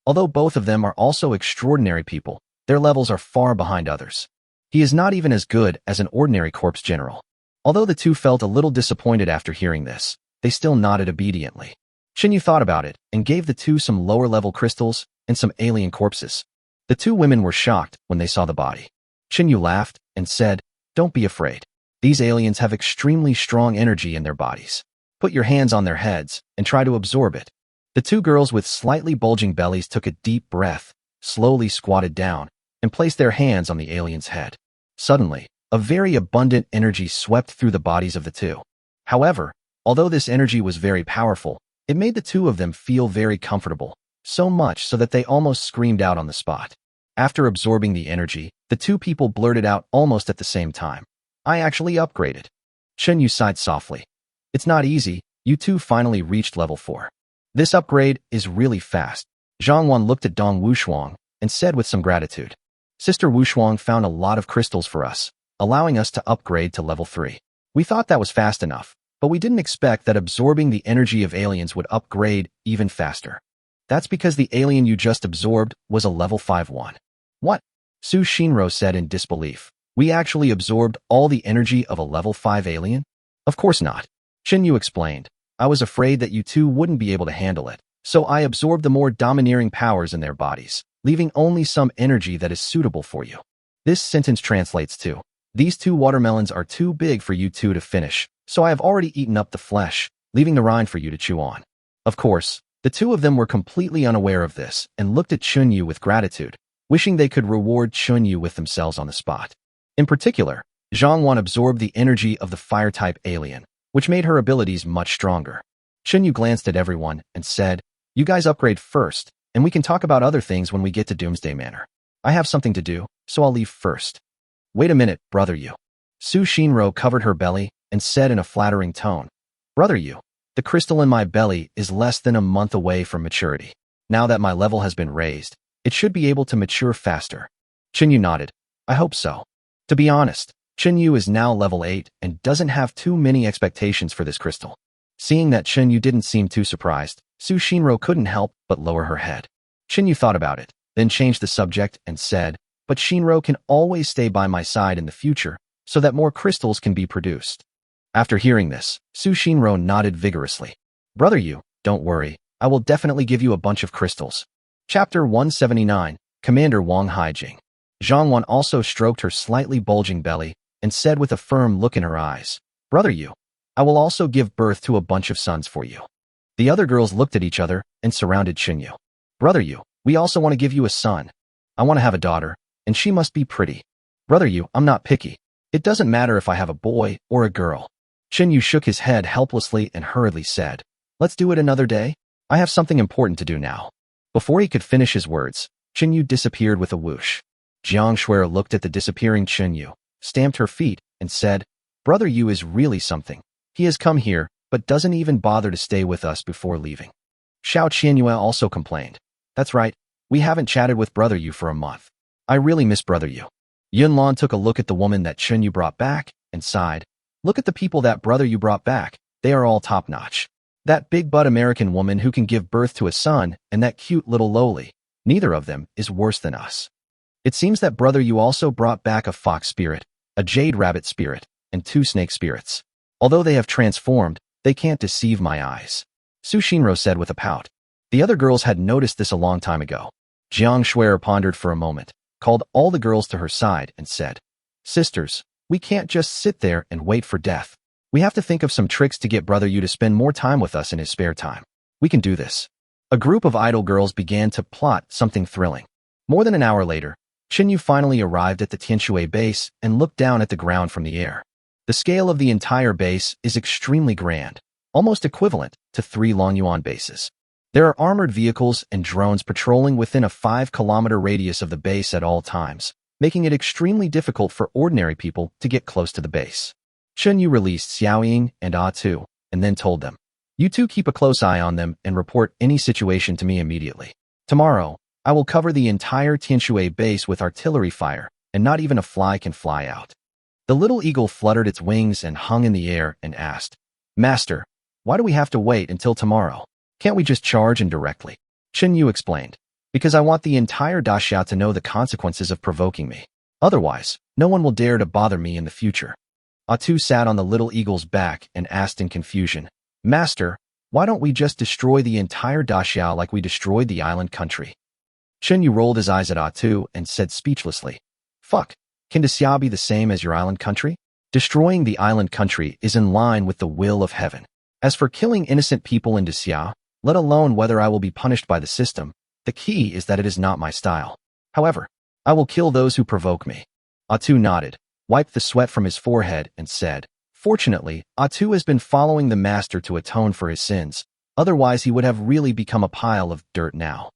Although both of them are also extraordinary people, their levels are far behind others. He is not even as good as an ordinary corpse general. Although the two felt a little disappointed after hearing this, they still nodded obediently. Chun Yu thought about it and gave the two some lower-level crystals and some alien corpses. The two women were shocked when they saw the body. Chun Yu laughed and said, "Don't be afraid. These aliens have extremely strong energy in their bodies. Put your hands on their heads and try to absorb it." The two girls with slightly bulging bellies took a deep breath, slowly squatted down, and placed their hands on the alien's head. Suddenly, a very abundant energy swept through the bodies of the two. However, although this energy was very powerful, it made the two of them feel very comfortable, so much so that they almost screamed out on the spot. After absorbing the energy, the two people blurted out almost at the same time, "I actually upgraded." Chun Yu sighed softly. "It's not easy, you two finally reached level 4. This upgrade is really fast." Zhang Wan looked at Dong Wushuang and said with some gratitude, Sister Wushuang found a lot of crystals for us, allowing us to upgrade to level 3. We thought that was fast enough, but we didn't expect that absorbing the energy of aliens would upgrade even faster. That's because the alien you just absorbed was a level 5 one. What? Su Shinro said in disbelief. We actually absorbed all the energy of a level 5 alien? Of course not. Yu explained. I was afraid that you two wouldn't be able to handle it, so I absorbed the more domineering powers in their bodies, leaving only some energy that is suitable for you. This sentence translates to, these 2 watermelons are too big for you two to finish, so I have already eaten up the flesh, leaving the rind for you to chew on. Of course, the 2 of them were completely unaware of this and looked at Chunyu with gratitude, wishing they could reward Chunyu with themselves on the spot. In particular, Zhangwan absorbed the energy of the fire-type alien, which made her abilities much stronger. Chunyu glanced at everyone and said, you guys upgrade first, and we can talk about other things when we get to Doomsday Manor. I have something to do, so I'll leave first. Wait a minute, brother Yu. Su Shinro covered her belly and said in a flattering tone, brother Yu, the crystal in my belly is less than a month away from maturity. Now that my level has been raised, it should be able to mature faster. Chunyu nodded. I hope so. To be honest, Chunyu is now level 8 and doesn't have too many expectations for this crystal. Seeing that Chunyu didn't seem too surprised, Su Shinro couldn't help but lower her head. Chunyu thought about it, then changed the subject and said, but Shinro can always stay by my side in the future so that more crystals can be produced. After hearing this, Su Shinro nodded vigorously. Brother Yu, don't worry, I will definitely give you a bunch of crystals. Chapter 179, Commander Wang Haijing. Zhangwan also stroked her slightly bulging belly and said with a firm look in her eyes, brother Yu, I will also give birth to a bunch of sons for you. The other girls looked at each other and surrounded Chunyu. Brother Yu, we also want to give you a son. I want to have a daughter, and she must be pretty. Brother Yu, I'm not picky. It doesn't matter if I have a boy or a girl. Chunyu shook his head helplessly and hurriedly said, let's do it another day. I have something important to do now. Before he could finish his words, Chunyu disappeared with a whoosh. Jiang Shuer looked at the disappearing Chunyu, stamped her feet, and said, brother Yu is really something. He has come here, but doesn't even bother to stay with us before leaving. Xiao Qianyue also complained. That's right, we haven't chatted with brother Yu for a month. I really miss brother Yu. Yunlan took a look at the woman that Chunyu brought back and sighed. Look at the people that brother Yu brought back. They are all top-notch. That big-butt American woman who can give birth to a son and that cute little lowly. Neither of them is worse than us. It seems that brother Yu also brought back a fox spirit, a jade rabbit spirit, and 2 snake spirits. Although they have transformed, they can't deceive my eyes. Su Shinro said with a pout. The other girls had noticed this a long time ago. Jiang Shuer pondered for a moment, called all the girls to her side and said, sisters, we can't just sit there and wait for death. We have to think of some tricks to get brother Yu to spend more time with us in his spare time. We can do this. A group of idle girls began to plot something thrilling. More than an hour later, Chunyu finally arrived at the Tianshui base and looked down at the ground from the air. The scale of the entire base is extremely grand, almost equivalent to 3 Longyuan bases. There are armored vehicles and drones patrolling within a 5-kilometer radius of the base at all times, making it extremely difficult for ordinary people to get close to the base. Chunyu released Xiaoying and Tu, and then told them, you two keep a close eye on them and report any situation to me immediately. Tomorrow, I will cover the entire Tianshui base with artillery fire, and not even a fly can fly out. The little eagle fluttered its wings and hung in the air and asked, Master, why do we have to wait until tomorrow? Can't we just charge in directly? Chunyu explained, because I want the entire Daxia to know the consequences of provoking me. Otherwise, no one will dare to bother me in the future. Tu sat on the little eagle's back and asked in confusion, Master, why don't we just destroy the entire Daxia like we destroyed the island country? Chunyu rolled his eyes at Tu and said speechlessly, Fuck, can Daxia be the same as your island country? Destroying the island country is in line with the will of heaven. As for killing innocent people in Daxia, let alone whether I will be punished by the system, the key is that it is not my style. However, I will kill those who provoke me. Tu nodded, wiped the sweat from his forehead, and said, Fortunately, Tu has been following the master to atone for his sins, otherwise he would have really become a pile of dirt now.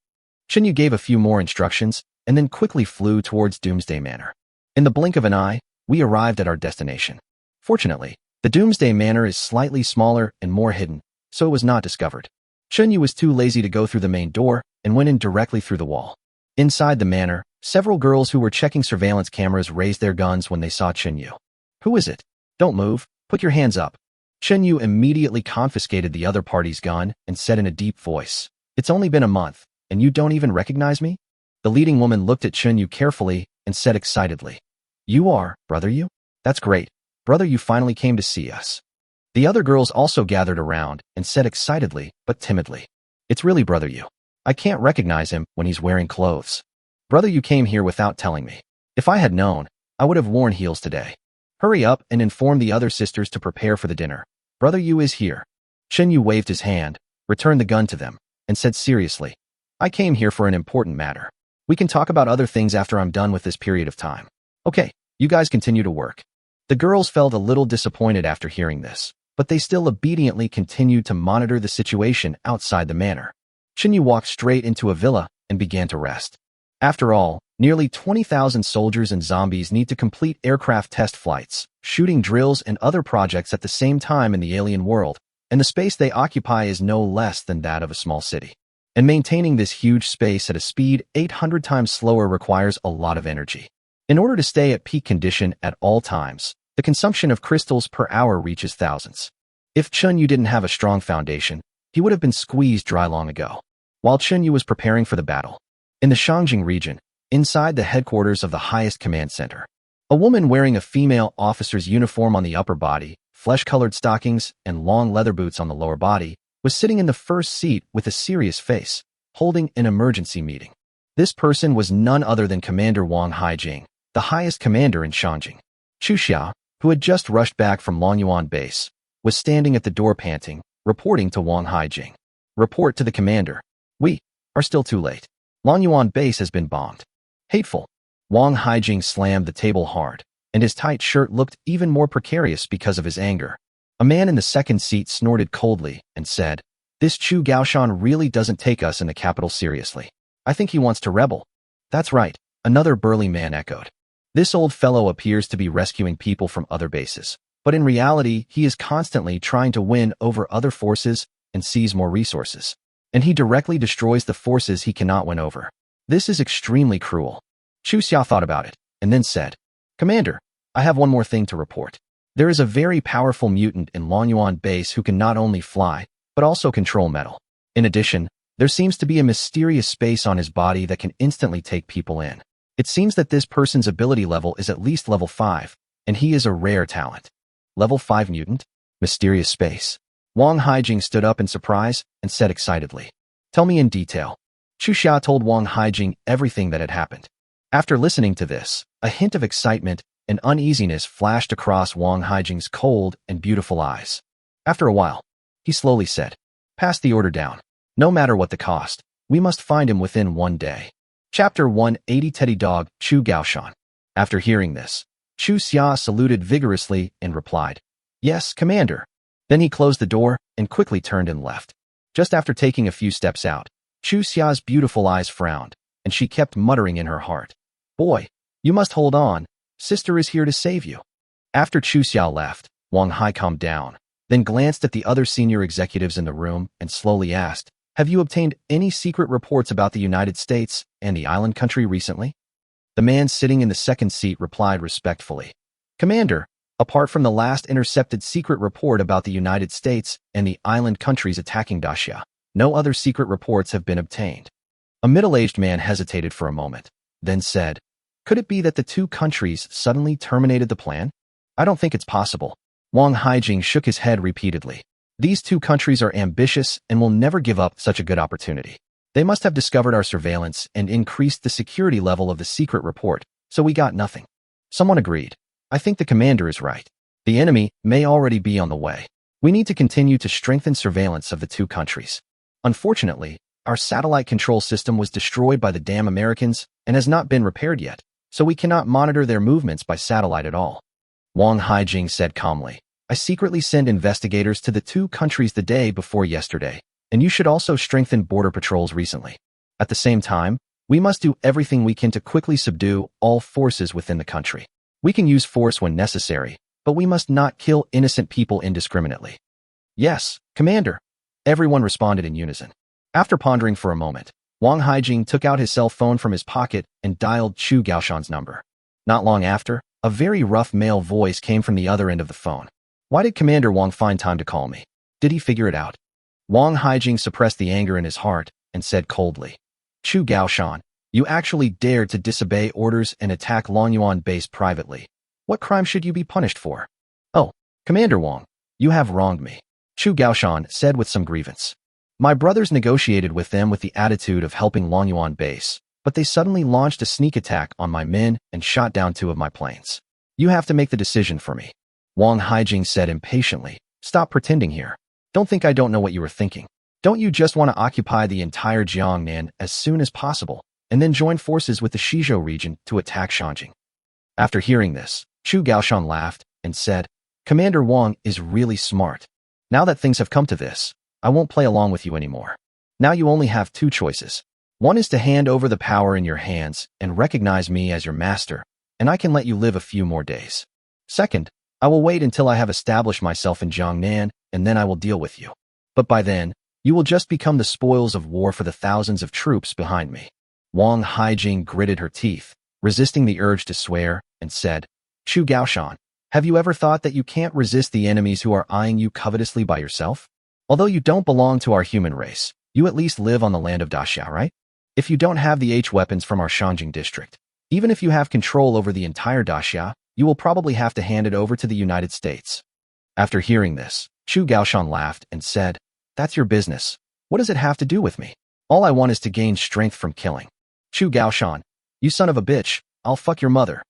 Chunyu gave a few more instructions, and then quickly flew towards Doomsday Manor. In the blink of an eye, we arrived at our destination. Fortunately, the Doomsday Manor is slightly smaller and more hidden, so it was not discovered. Chunyu was too lazy to go through the main door and went in directly through the wall. Inside the manor, Several girls who were checking surveillance cameras raised their guns when they saw Chenyu. Who is it? Don't move. Put your hands up. Chenyu immediately confiscated the other party's gun and said in a deep voice, "It's only been a month, and you don't even recognize me?" The leading woman looked at Chenyu carefully and said excitedly, "You are, brother you? That's great. Brother, you finally came to see us." The other girls also gathered around and said excitedly but timidly, "It's really brother you. I can't recognize him when he's wearing clothes. Brother, you came here without telling me. If I had known, I would have worn heels today. Hurry up and inform the other sisters to prepare for the dinner. Brother Yu is here." Chenyu waved his hand, returned the gun to them, and said seriously, "I came here for an important matter. We can talk about other things after I'm done with this period of time. Okay, you guys continue to work." The girls felt a little disappointed after hearing this, but they still obediently continued to monitor the situation outside the manor. Chenyu walked straight into a villa and began to rest. After all, nearly 20,000 soldiers and zombies need to complete aircraft test flights, shooting drills and other projects at the same time in the alien world, and the space they occupy is no less than that of a small city. And maintaining this huge space at a speed 800 times slower requires a lot of energy. In order to stay at peak condition at all times, the consumption of crystals per hour reaches thousands. If Chenyu didn't have a strong foundation, he would have been squeezed dry long ago. While Chenyu was preparing for the battle, in the Shangjing region, inside the headquarters of the highest command center, a woman wearing a female officer's uniform on the upper body, flesh-colored stockings, and long leather boots on the lower body, was sitting in the first seat with a serious face, holding an emergency meeting. This person was none other than Commander Wang Haijing, the highest commander in Shangjing. Chu Xia, who had just rushed back from Longyuan base, was standing at the door panting, reporting to Wang Haijing. "Report to the commander. We are still too late. Longyuan base has been bombed." Hateful. Wang Haijing slammed the table hard, and his tight shirt looked even more precarious because of his anger. A man in the second seat snorted coldly and said, "This Chu Gaoshan really doesn't take us in the capital seriously. I think he wants to rebel." "That's right," another burly man echoed. "This old fellow appears to be rescuing people from other bases, but in reality, he is constantly trying to win over other forces and seize more resources. And he directly destroys the forces he cannot win over. This is extremely cruel." Chu Xia thought about it, and then said, "Commander, I have one more thing to report. There is a very powerful mutant in Longyuan base who can not only fly, but also control metal. In addition, there seems to be a mysterious space on his body that can instantly take people in. It seems that this person's ability level is at least level 5, and he is a rare talent." Level 5 mutant? Mysterious space. Wang Haijing stood up in surprise and said excitedly, "Tell me in detail." Chu Xia told Wang Haijing everything that had happened. After listening to this, a hint of excitement and uneasiness flashed across Wang Haijing's cold and beautiful eyes. After a while, he slowly said, "Pass the order down. No matter what the cost, we must find him within 1 day." Chapter 180 Teddy Dog, Chu Gaoshan. After hearing this, Chu Xia saluted vigorously and replied, "Yes, Commander." Then he closed the door and quickly turned and left. Just after taking a few steps out, Chu Xia's beautiful eyes frowned, and she kept muttering in her heart, "Boy, you must hold on. Sister is here to save you." After Chu Xia left, Wang Hai calmed down, then glanced at the other senior executives in the room and slowly asked, "Have you obtained any secret reports about the United States and the island country recently?" The man sitting in the second seat replied respectfully, "Commander, apart from the last intercepted secret report about the United States and the island countries attacking Daxia, no other secret reports have been obtained." A middle-aged man hesitated for a moment, then said, "Could it be that the two countries suddenly terminated the plan?" "I don't think it's possible." Wang Haijing shook his head repeatedly. "These two countries are ambitious and will never give up such a good opportunity. They must have discovered our surveillance and increased the security level of the secret report, so we got nothing." Someone agreed. "I think the commander is right. The enemy may already be on the way. We need to continue to strengthen surveillance of the two countries. Unfortunately, our satellite control system was destroyed by the damn Americans and has not been repaired yet, so we cannot monitor their movements by satellite at all." Wang Haijing said calmly, "I secretly sent investigators to the two countries the day before yesterday, and you should also strengthen border patrols recently. At the same time, we must do everything we can to quickly subdue all forces within the country. We can use force when necessary, but we must not kill innocent people indiscriminately." "Yes, Commander," everyone responded in unison. After pondering for a moment, Wang Haijing took out his cell phone from his pocket and dialed Chu Gaoshan's number. Not long after, a very rough male voice came from the other end of the phone. Why did Commander Wang find time to call me? Did he figure it out? Wang Haijing suppressed the anger in his heart and said coldly, Chu Gaoshan, you actually dared to disobey orders and attack Longyuan base privately. What crime should you be punished for? Oh, Commander Wang, you have wronged me, Chu Gaoshan said with some grievance. My brothers negotiated with them with the attitude of helping Longyuan base, but they suddenly launched a sneak attack on my men and shot down 2 of my planes. You have to make the decision for me. Wang Haijing said impatiently, stop pretending here. Don't think I don't know what you were thinking. Don't you just want to occupy the entire Jiangnan as soon as possible, and then join forces with the Shizhou region to attack Shanjing? After hearing this, Chu Gaoshan laughed and said, Commander Wang is really smart. Now that things have come to this, I won't play along with you anymore. Now you only have 2 choices. One is to hand over the power in your hands and recognize me as your master, and I can let you live a few more days. Second, I will wait until I have established myself in Jiangnan, and then I will deal with you. But by then, you will just become the spoils of war for the thousands of troops behind me. Wang Haijing gritted her teeth, resisting the urge to swear, and said, Chu Gaoshan, have you ever thought that you can't resist the enemies who are eyeing you covetously by yourself? Although you don't belong to our human race, you at least live on the land of Daxia, right? If you don't have the H weapons from our Shanjing district, even if you have control over the entire Daxia, you will probably have to hand it over to the United States. After hearing this, Chu Gaoshan laughed and said, That's your business. What does it have to do with me? All I want is to gain strength from killing. Chu Gaoshan, you son of a bitch, I'll fuck your mother.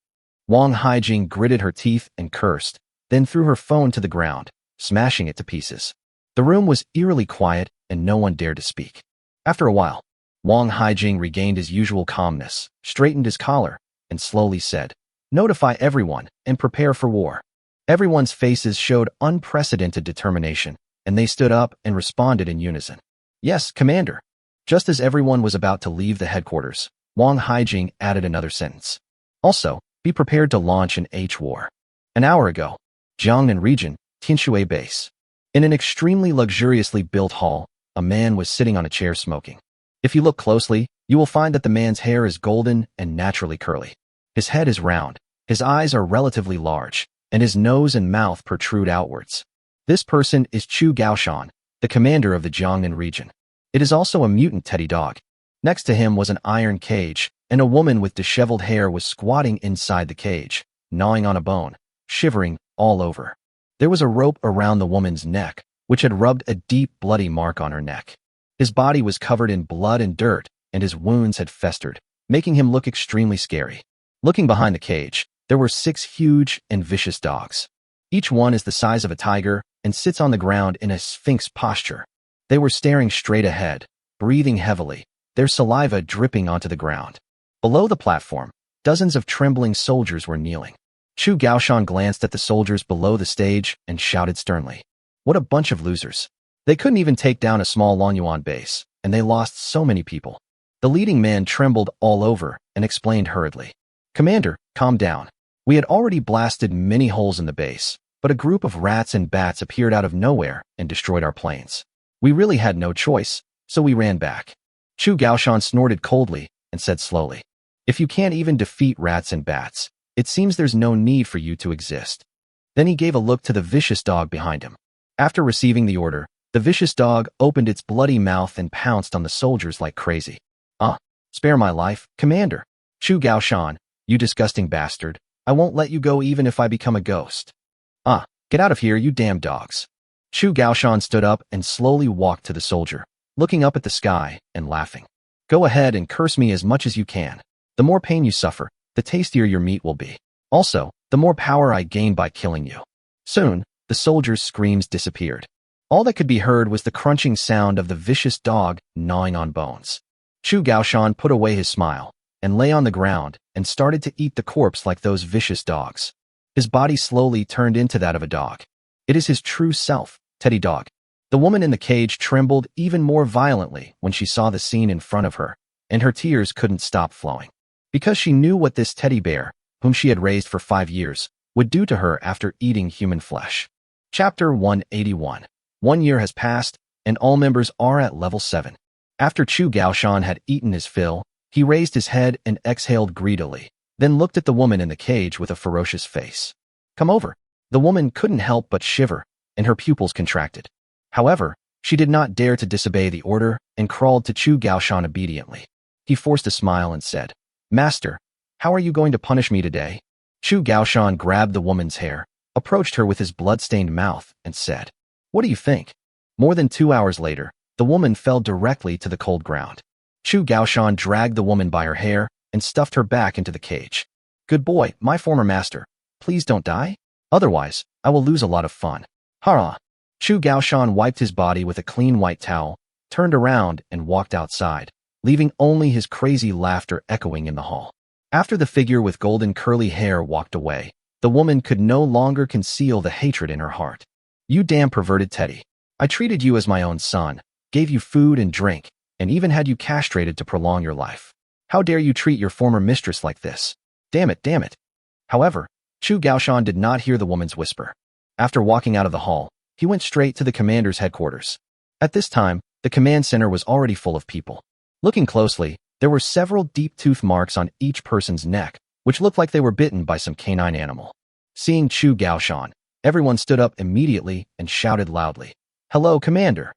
Wang Haijing gritted her teeth and cursed, then threw her phone to the ground, smashing it to pieces. The room was eerily quiet and no one dared to speak. After a while, Wang Haijing regained his usual calmness, straightened his collar, and slowly said, Notify everyone and prepare for war. Everyone's faces showed unprecedented determination, and they stood up and responded in unison. Yes, Commander. Just as everyone was about to leave the headquarters, Wang Haijing added another sentence. Also, be prepared to launch an H-war. An hour ago, Jiangnan region, Tianshui base. In an extremely luxuriously built hall, a man was sitting on a chair smoking. If you look closely, you will find that the man's hair is golden and naturally curly. His head is round, his eyes are relatively large, and his nose and mouth protrude outwards. This person is Chu Gaoshan, the commander of the Jiangnan region. It is also a mutant teddy dog. Next to him was an iron cage, and a woman with disheveled hair was squatting inside the cage, gnawing on a bone, shivering all over. There was a rope around the woman's neck, which had rubbed a deep bloody mark on her neck. His body was covered in blood and dirt, and his wounds had festered, making him look extremely scary. Looking behind the cage, there were 6 huge and vicious dogs. Each one is the size of a tiger and sits on the ground in a sphinx posture. They were staring straight ahead, breathing heavily, their saliva dripping onto the ground. Below the platform, dozens of trembling soldiers were kneeling. Chu Gaoshan glanced at the soldiers below the stage and shouted sternly, What a bunch of losers. They couldn't even take down a small Longyuan base, and they lost so many people. The leading man trembled all over and explained hurriedly, Commander, calm down. We had already blasted many holes in the base, but a group of rats and bats appeared out of nowhere and destroyed our planes. We really had no choice, so we ran back. Chu Gaoshan snorted coldly and said slowly, If you can't even defeat rats and bats, it seems there's no need for you to exist. Then he gave a look to the vicious dog behind him. After receiving the order, the vicious dog opened its bloody mouth and pounced on the soldiers like crazy. Spare my life, Commander. Chu Gaoshan, you disgusting bastard. I won't let you go even if I become a ghost. Get out of here, you damn dogs. Chu Gaoshan stood up and slowly walked to the soldier, looking up at the sky and laughing. Go ahead and curse me as much as you can. The more pain you suffer, the tastier your meat will be. Also, the more power I gain by killing you. Soon, the soldier's screams disappeared. All that could be heard was the crunching sound of the vicious dog gnawing on bones. Chu Gaoshan put away his smile and lay on the ground and started to eat the corpse like those vicious dogs. His body slowly turned into that of a dog. It is his true self, Teddy Dog. The woman in the cage trembled even more violently when she saw the scene in front of her, and her tears couldn't stop flowing. Because she knew what this teddy bear, whom she had raised for 5 years, would do to her after eating human flesh. Chapter 181. 1 year has passed, and all members are at level 7. After Chu Gaoshan had eaten his fill, he raised his head and exhaled greedily, then looked at the woman in the cage with a ferocious face. Come over. The woman couldn't help but shiver, and her pupils contracted. However, she did not dare to disobey the order and crawled to Chu Gaoshan obediently. He forced a smile and said, Master, how are you going to punish me today? Chu Gaoshan grabbed the woman's hair, approached her with his blood-stained mouth, and said, What do you think? More than 2 hours later, the woman fell directly to the cold ground. Chu Gaoshan dragged the woman by her hair and stuffed her back into the cage. Good boy, my former master. Please don't die. Otherwise, I will lose a lot of fun. Hurrah! Chu Gaoshan wiped his body with a clean white towel, turned around, and walked outside, leaving only his crazy laughter echoing in the hall. After the figure with golden curly hair walked away, the woman could no longer conceal the hatred in her heart. You damn perverted Teddy. I treated you as my own son, gave you food and drink, and even had you castrated to prolong your life. How dare you treat your former mistress like this? Damn it, damn it. However, Chu Gaoshan did not hear the woman's whisper. After walking out of the hall, he went straight to the commander's headquarters. At this time, the command center was already full of people. Looking closely, there were several deep tooth marks on each person's neck, which looked like they were bitten by some canine animal. Seeing Chu Gaoshan, everyone stood up immediately and shouted loudly, Hello, Commander!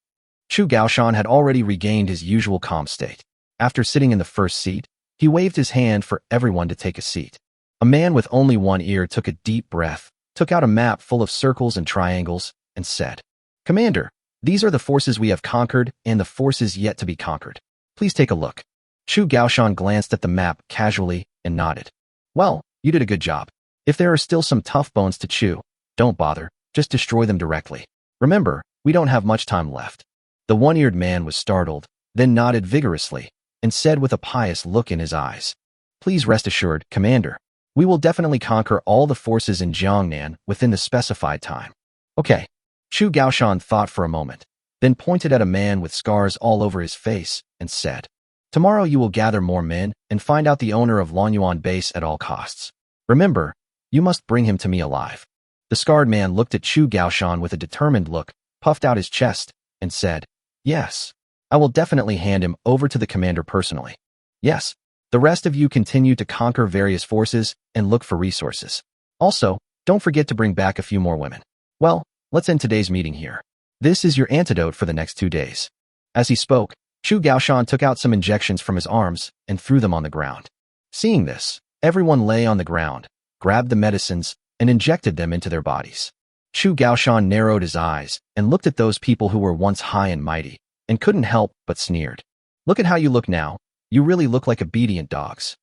Chu Gaoshan had already regained his usual calm state. After sitting in the first seat, he waved his hand for everyone to take a seat. A man with only one ear took a deep breath, took out a map full of circles and triangles, and said, Commander, these are the forces we have conquered and the forces yet to be conquered. Please take a look. Chu Gaoshan glanced at the map casually and nodded. Well, you did a good job. If there are still some tough bones to chew, don't bother, just destroy them directly. Remember, we don't have much time left. The one-eared man was startled, then nodded vigorously, and said with a pious look in his eyes, Please rest assured, Commander. We will definitely conquer all the forces in Jiangnan within the specified time. Okay. Chu Gaoshan thought for a moment, then pointed at a man with scars all over his face and said, Tomorrow you will gather more men and find out the owner of Lonyuan base at all costs. Remember, you must bring him to me alive. The scarred man looked at Chu Gaoshan with a determined look, puffed out his chest, and said, Yes, I will definitely hand him over to the commander personally. Yes, the rest of you continue to conquer various forces and look for resources. Also, don't forget to bring back a few more women. Well, let's end today's meeting here. This is your antidote for the next 2 days. As he spoke, Chu Gaoshan took out some injections from his arms and threw them on the ground. Seeing this, everyone lay on the ground, grabbed the medicines, and injected them into their bodies. Chu Gaoshan narrowed his eyes and looked at those people who were once high and mighty, and couldn't help but sneered. Look at how you look now. You really look like obedient dogs.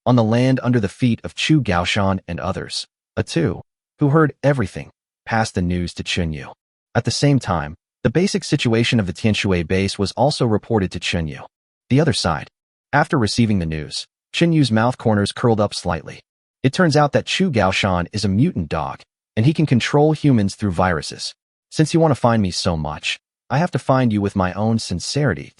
On the land under the feet of Chu Gaoshan and others, Atu, who heard everything, passed the news to Chunyu. At the same time, the basic situation of the Tianshui base was also reported to Chunyu. The other side. After receiving the news, Chunyu's mouth corners curled up slightly. It turns out that Chu Gaoshan is a mutant dog, and he can control humans through viruses. Since you want to find me so much, I have to find you with my own sincerity.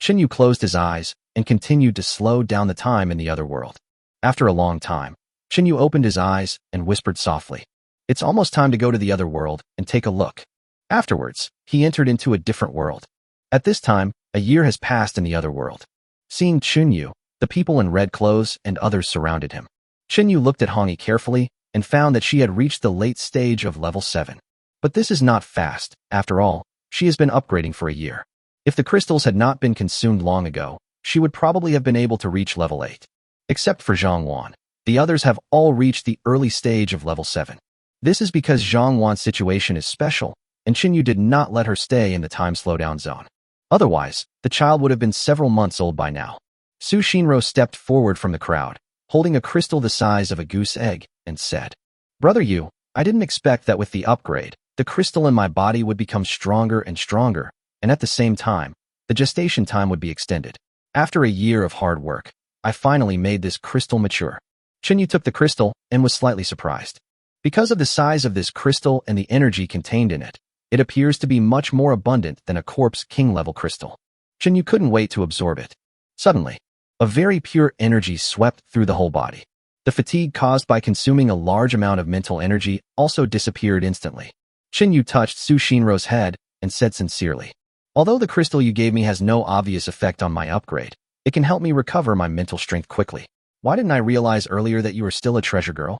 Chunyu closed his eyes and continued to slow down the time in the other world. After a long time, Chunyu opened his eyes and whispered softly, It's almost time to go to the other world and take a look. Afterwards, he entered into a different world. At this time, a year has passed in the other world. Seeing Chunyu, the people in red clothes and others surrounded him. Chunyu looked at Hongi carefully and found that she had reached the late stage of level 7. But this is not fast. After all, she has been upgrading for a year. If the crystals had not been consumed long ago, she would probably have been able to reach level 8. Except for Zhang Wan, the others have all reached the early stage of level 7. This is because Zhang Wan's situation is special, and Chunyu did not let her stay in the time slowdown zone. Otherwise, the child would have been several months old by now. Su Shinro stepped forward from the crowd, holding a crystal the size of a goose egg, and said, Brother Yu, I didn't expect that with the upgrade, the crystal in my body would become stronger and stronger, and at the same time, the gestation time would be extended. After a year of hard work, I finally made this crystal mature. Chunyu took the crystal and was slightly surprised. Because of the size of this crystal and the energy contained in it, it appears to be much more abundant than a corpse king-level crystal. Chunyu couldn't wait to absorb it. Suddenly, a very pure energy swept through the whole body. The fatigue caused by consuming a large amount of mental energy also disappeared instantly. Chunyu touched Su Shinro's head and said sincerely, Although the crystal you gave me has no obvious effect on my upgrade, it can help me recover my mental strength quickly. Why didn't I realize earlier that you were still a treasure girl?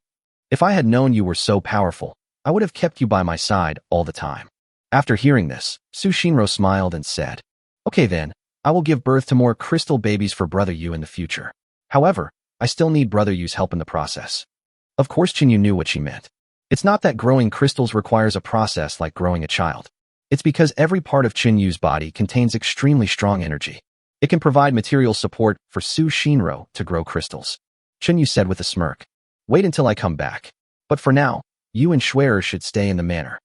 If I had known you were so powerful, I would have kept you by my side all the time. After hearing this, Su Shinro smiled and said, Okay then, I will give birth to more crystal babies for Brother Yu in the future. However, I still need Brother Yu's help in the process. Of course Chinyu knew what she meant. It's not that growing crystals requires a process like growing a child. It's because every part of Chinyu's body contains extremely strong energy. It can provide material support for Su Shinro to grow crystals. Chinyu said with a smirk. Wait until I come back. But for now, you and Schwerer should stay in the manor.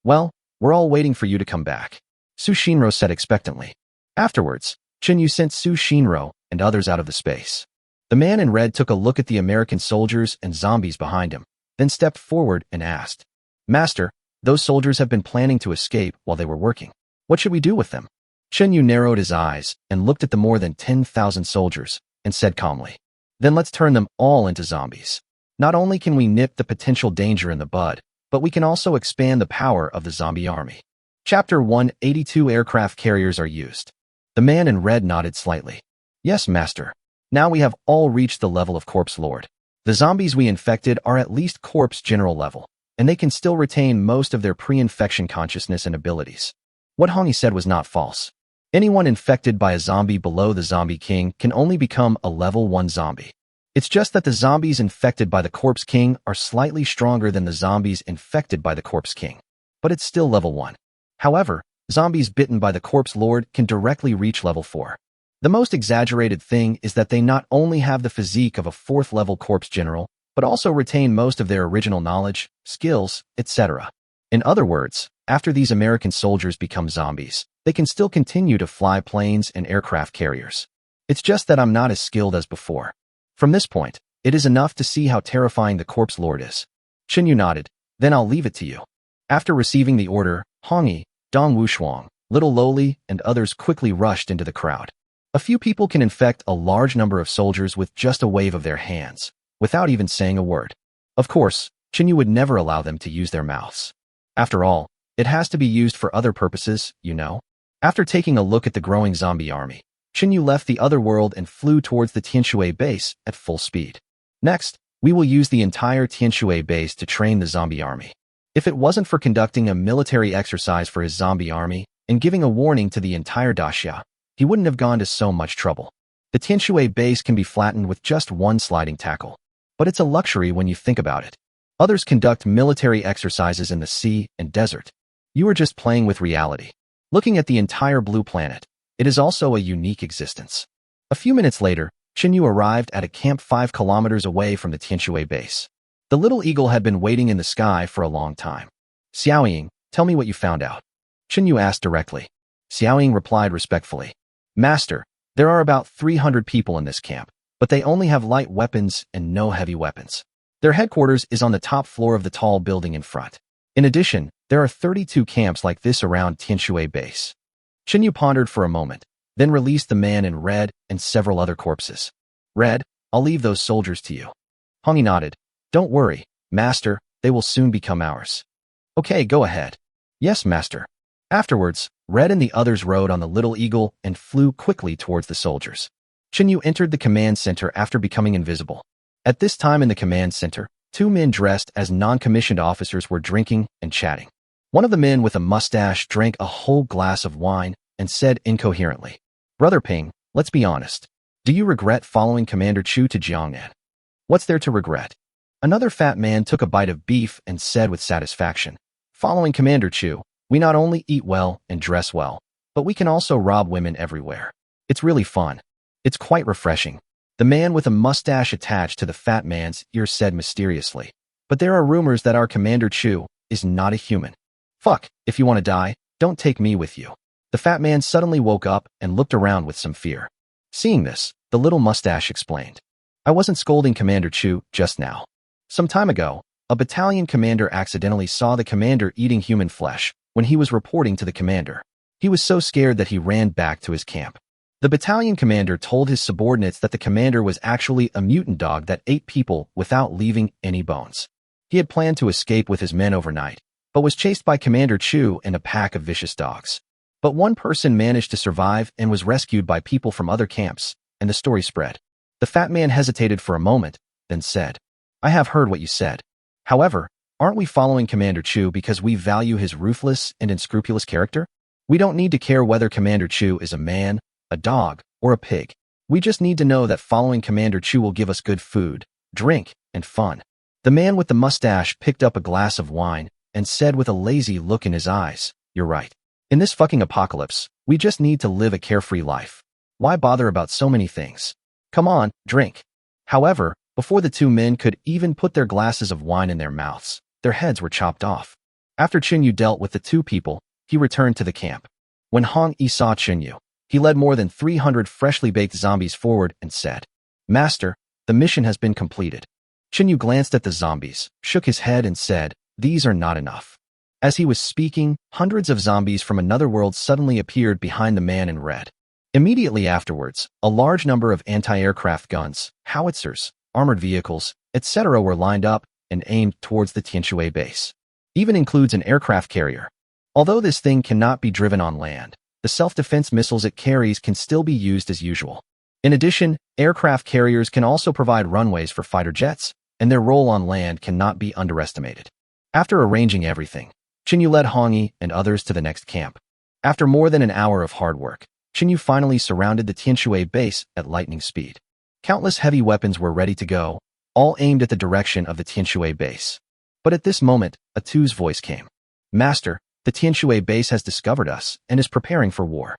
Well, we're all waiting for you to come back, Su Shinro said expectantly. Afterwards, Chinyu sent Su Shinro and others out of the space. The man in red took a look at the American soldiers and zombies behind him, then stepped forward and asked, Master, those soldiers have been planning to escape while they were working. What should we do with them? Chinyu narrowed his eyes and looked at the more than 10,000 soldiers and said calmly, Then let's turn them all into zombies. Not only can we nip the potential danger in the bud, but we can also expand the power of the zombie army. Chapter 182 Aircraft carriers are used. The man in red nodded slightly. Yes, Master. Now we have all reached the level of Corpse Lord. The zombies we infected are at least Corpse General level, and they can still retain most of their pre-infection consciousness and abilities. What Hongi said was not false. Anyone infected by a zombie below the Zombie King can only become a level 1 zombie. It's just that the zombies infected by the Corpse King are slightly stronger than the zombies infected by the Corpse King, but it's still level 1. However, zombies bitten by the Corpse Lord can directly reach level 4. The most exaggerated thing is that they not only have the physique of a 4th level Corpse General, but also retain most of their original knowledge, skills, etc. In other words, after these American soldiers become zombies, they can still continue to fly planes and aircraft carriers. It's just that I'm not as skilled as before. From this point, it is enough to see how terrifying the Corpse Lord is. Chinyu nodded, then I'll leave it to you. After receiving the order, Hongi, Dong Wushuang, Little Loli, and others quickly rushed into the crowd. A few people can infect a large number of soldiers with just a wave of their hands, without even saying a word. Of course, Chinyu would never allow them to use their mouths. After all, it has to be used for other purposes, you know. After taking a look at the growing zombie army, Chinyu left the other world and flew towards the Tianshui base at full speed. Next, we will use the entire Tianshui base to train the zombie army. If it wasn't for conducting a military exercise for his zombie army and giving a warning to the entire daxia, he wouldn't have gone to so much trouble. The Tianshui base can be flattened with just one sliding tackle, but it's a luxury when you think about it. Others conduct military exercises in the sea and desert. You are just playing with reality. Looking at the entire blue planet, it is also a unique existence. A few minutes later, Chinyu arrived at a camp 5 kilometers away from the Tianshui base. The little eagle had been waiting in the sky for a long time. Xiaoying, tell me what you found out. Chinyu asked directly. Xiaoying replied respectfully. Master, there are about 300 people in this camp, but they only have light weapons and no heavy weapons. Their headquarters is on the top floor of the tall building in front. In addition, there are 32 camps like this around Tianshui base. Chinyu pondered for a moment, then released the man in red and several other corpses. Red, I'll leave those soldiers to you. Hongi nodded. Don't worry, Master, they will soon become ours. Okay, go ahead. Yes, Master. Afterwards, Red and the others rode on the little eagle and flew quickly towards the soldiers. Chinyu entered the command center after becoming invisible. At this time in the command center, 2 men dressed as non-commissioned officers were drinking and chatting. One of the men with a mustache drank a whole glass of wine and said incoherently, Brother Ping, let's be honest. Do you regret following Commander Chu to Jiangnan? What's there to regret? Another fat man took a bite of beef and said with satisfaction, Following Commander Chu, we not only eat well and dress well, but we can also rob women everywhere. It's really fun. It's quite refreshing. The man with a mustache attached to the fat man's ear said mysteriously, But there are rumors that our Commander Chu is not a human. Fuck, if you want to die, don't take me with you. The fat man suddenly woke up and looked around with some fear. Seeing this, the little mustache explained. I wasn't scolding Commander Chu just now. Some time ago, a battalion commander accidentally saw the commander eating human flesh when he was reporting to the commander. He was so scared that he ran back to his camp. The battalion commander told his subordinates that the commander was actually a mutant dog that ate people without leaving any bones. He had planned to escape with his men overnight, but was chased by Commander Chu and a pack of vicious dogs. But one person managed to survive and was rescued by people from other camps, and the story spread. The fat man hesitated for a moment, then said, I have heard what you said. However, aren't we following Commander Chu because we value his ruthless and unscrupulous character? We don't need to care whether Commander Chu is a man, a dog, or a pig. We just need to know that following Commander Chu will give us good food, drink, and fun. The man with the mustache picked up a glass of wine and said with a lazy look in his eyes, You're right. In this fucking apocalypse, we just need to live a carefree life. Why bother about so many things? Come on, drink. However, before the two men could even put their glasses of wine in their mouths, their heads were chopped off. After Chinyu dealt with the two people, he returned to the camp. When Hong Yi saw Chinyu, he led more than 300 freshly baked zombies forward and said, Master, the mission has been completed. Chinyu glanced at the zombies, shook his head and said, These are not enough. As he was speaking, hundreds of zombies from another world suddenly appeared behind the man in red. Immediately afterwards, a large number of anti-aircraft guns, howitzers, armored vehicles, etc. were lined up and aimed towards the Tianshui base. Even includes an aircraft carrier. Although this thing cannot be driven on land, the self-defense missiles it carries can still be used as usual. In addition, aircraft carriers can also provide runways for fighter jets, and their role on land cannot be underestimated. After arranging everything, Chinyu led Hongyi and others to the next camp. After more than an hour of hard work, Chinyu finally surrounded the Tianshui base at lightning speed. Countless heavy weapons were ready to go, all aimed at the direction of the Tianshui base. But at this moment, Atu's voice came. Master, the Tianshui base has discovered us and is preparing for war.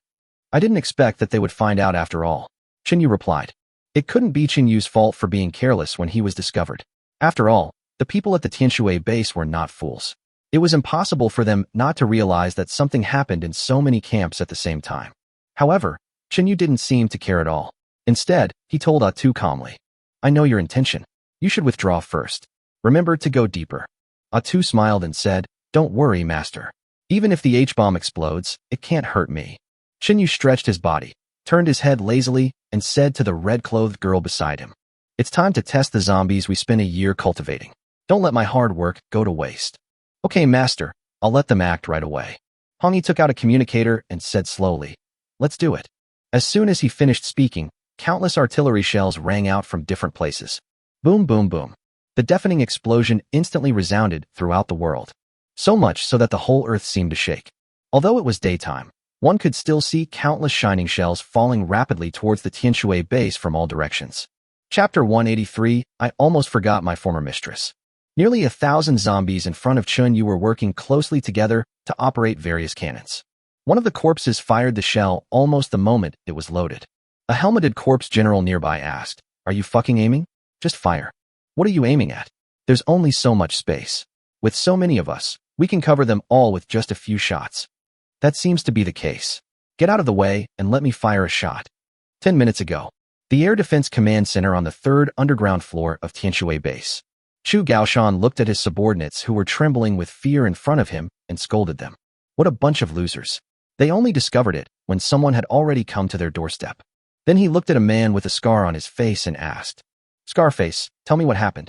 I didn't expect that they would find out after all. Chinyu replied. It couldn't be Chinyu's fault for being careless when he was discovered. After all, the people at the Tianshui base were not fools. It was impossible for them not to realize that something happened in so many camps at the same time. However, Chinyu didn't seem to care at all. Instead, he told Atu calmly, I know your intention. You should withdraw first. Remember to go deeper. Atu smiled and said, Don't worry, master. Even if the H-bomb explodes, it can't hurt me. Chinyu stretched his body, turned his head lazily, and said to the red-clothed girl beside him, It's time to test the zombies we spent a year cultivating. Don't let my hard work go to waste. Okay, master, I'll let them act right away. Hongyi took out a communicator and said slowly, Let's do it. As soon as he finished speaking, countless artillery shells rang out from different places. Boom, boom, boom. The deafening explosion instantly resounded throughout the world. So much so that the whole earth seemed to shake. Although it was daytime, one could still see countless shining shells falling rapidly towards the Tianshui base from all directions. Chapter 183, I almost forgot my former mistress. Nearly 1,000 zombies in front of Chunyu were working closely together to operate various cannons. One of the corpses fired the shell almost the moment it was loaded. A helmeted corpse general nearby asked, Are you fucking aiming? Just fire. What are you aiming at? There's only so much space. With so many of us, we can cover them all with just a few shots. That seems to be the case. Get out of the way and let me fire a shot. 10 minutes ago, the Air Defense Command Center on the 3rd underground floor of Tianshui Base. Chu Gaoshan looked at his subordinates who were trembling with fear in front of him and scolded them. What a bunch of losers. They only discovered it when someone had already come to their doorstep. Then he looked at a man with a scar on his face and asked, Scarface, tell me what happened.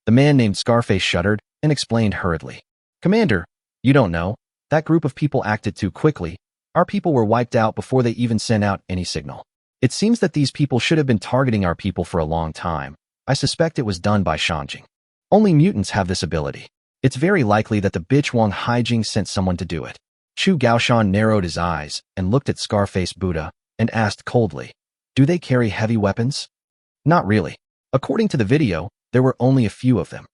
The man named Scarface shuddered and explained hurriedly. Commander, you don't know. That group of people acted too quickly. Our people were wiped out before they even sent out any signal. It seems that these people should have been targeting our people for a long time. I suspect it was done by Shanjing. Only mutants have this ability. It's very likely that the bitch Wang Haijing sent someone to do it. Chu Gaoshan narrowed his eyes and looked at Scarface Buddha and asked coldly, Do they carry heavy weapons? Not really. According to the video, there were only a few of them.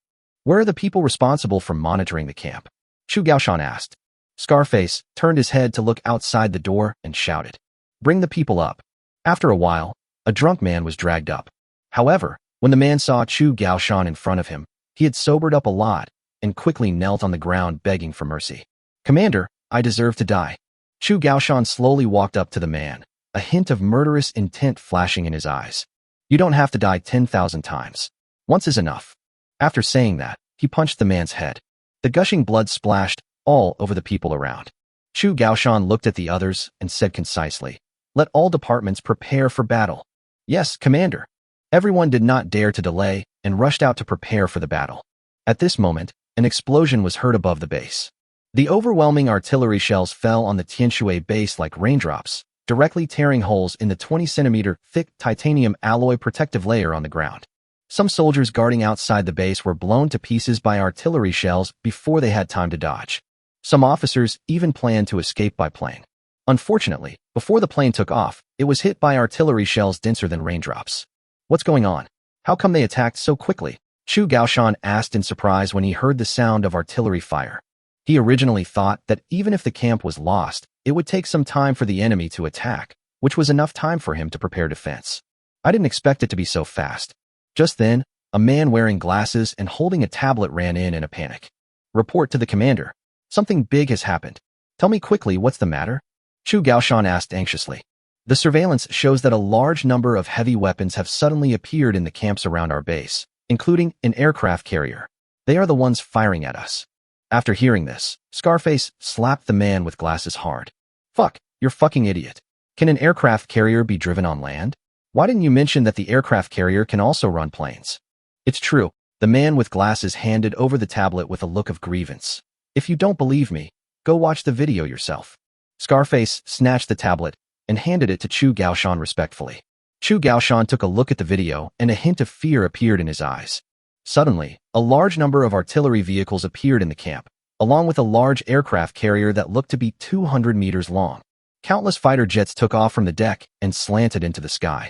Where are the people responsible for monitoring the camp? Chu Gaoshan asked. Scarface turned his head to look outside the door and shouted, Bring the people up. After a while, a drunk man was dragged up. However, when the man saw Chu Gaoshan in front of him, he had sobered up a lot and quickly knelt on the ground begging for mercy. Commander, I deserve to die. Chu Gaoshan slowly walked up to the man, a hint of murderous intent flashing in his eyes. You don't have to die 10,000 times. Once is enough. After saying that, he punched the man's head. The gushing blood splashed all over the people around. Chu Gaoshan looked at the others and said concisely, Let all departments prepare for battle. Yes, Commander. Everyone did not dare to delay and rushed out to prepare for the battle. At this moment, an explosion was heard above the base. The overwhelming artillery shells fell on the Tianshui base like raindrops, directly tearing holes in the 20-centimeter thick titanium alloy protective layer on the ground. Some soldiers guarding outside the base were blown to pieces by artillery shells before they had time to dodge. Some officers even planned to escape by plane. Unfortunately, before the plane took off, it was hit by artillery shells denser than raindrops. What's going on? How come they attacked so quickly? Chu Gaoshan asked in surprise when he heard the sound of artillery fire. He originally thought that even if the camp was lost, it would take some time for the enemy to attack, which was enough time for him to prepare defense. I didn't expect it to be so fast. Just then, a man wearing glasses and holding a tablet ran in a panic. Report to the commander. Something big has happened. Tell me quickly what's the matter? Chu Gaoshan asked anxiously. The surveillance shows that a large number of heavy weapons have suddenly appeared in the camps around our base, including an aircraft carrier. They are the ones firing at us. After hearing this, Scarface slapped the man with glasses hard. Fuck, you're fucking idiot. Can an aircraft carrier be driven on land? Why didn't you mention that the aircraft carrier can also run planes? It's true, the man with glasses handed over the tablet with a look of grievance. If you don't believe me, go watch the video yourself. Scarface snatched the tablet and handed it to Chu Gaoshan respectfully. Chu Gaoshan took a look at the video and a hint of fear appeared in his eyes. Suddenly, a large number of artillery vehicles appeared in the camp, along with a large aircraft carrier that looked to be 200 meters long. Countless fighter jets took off from the deck and slanted into the sky.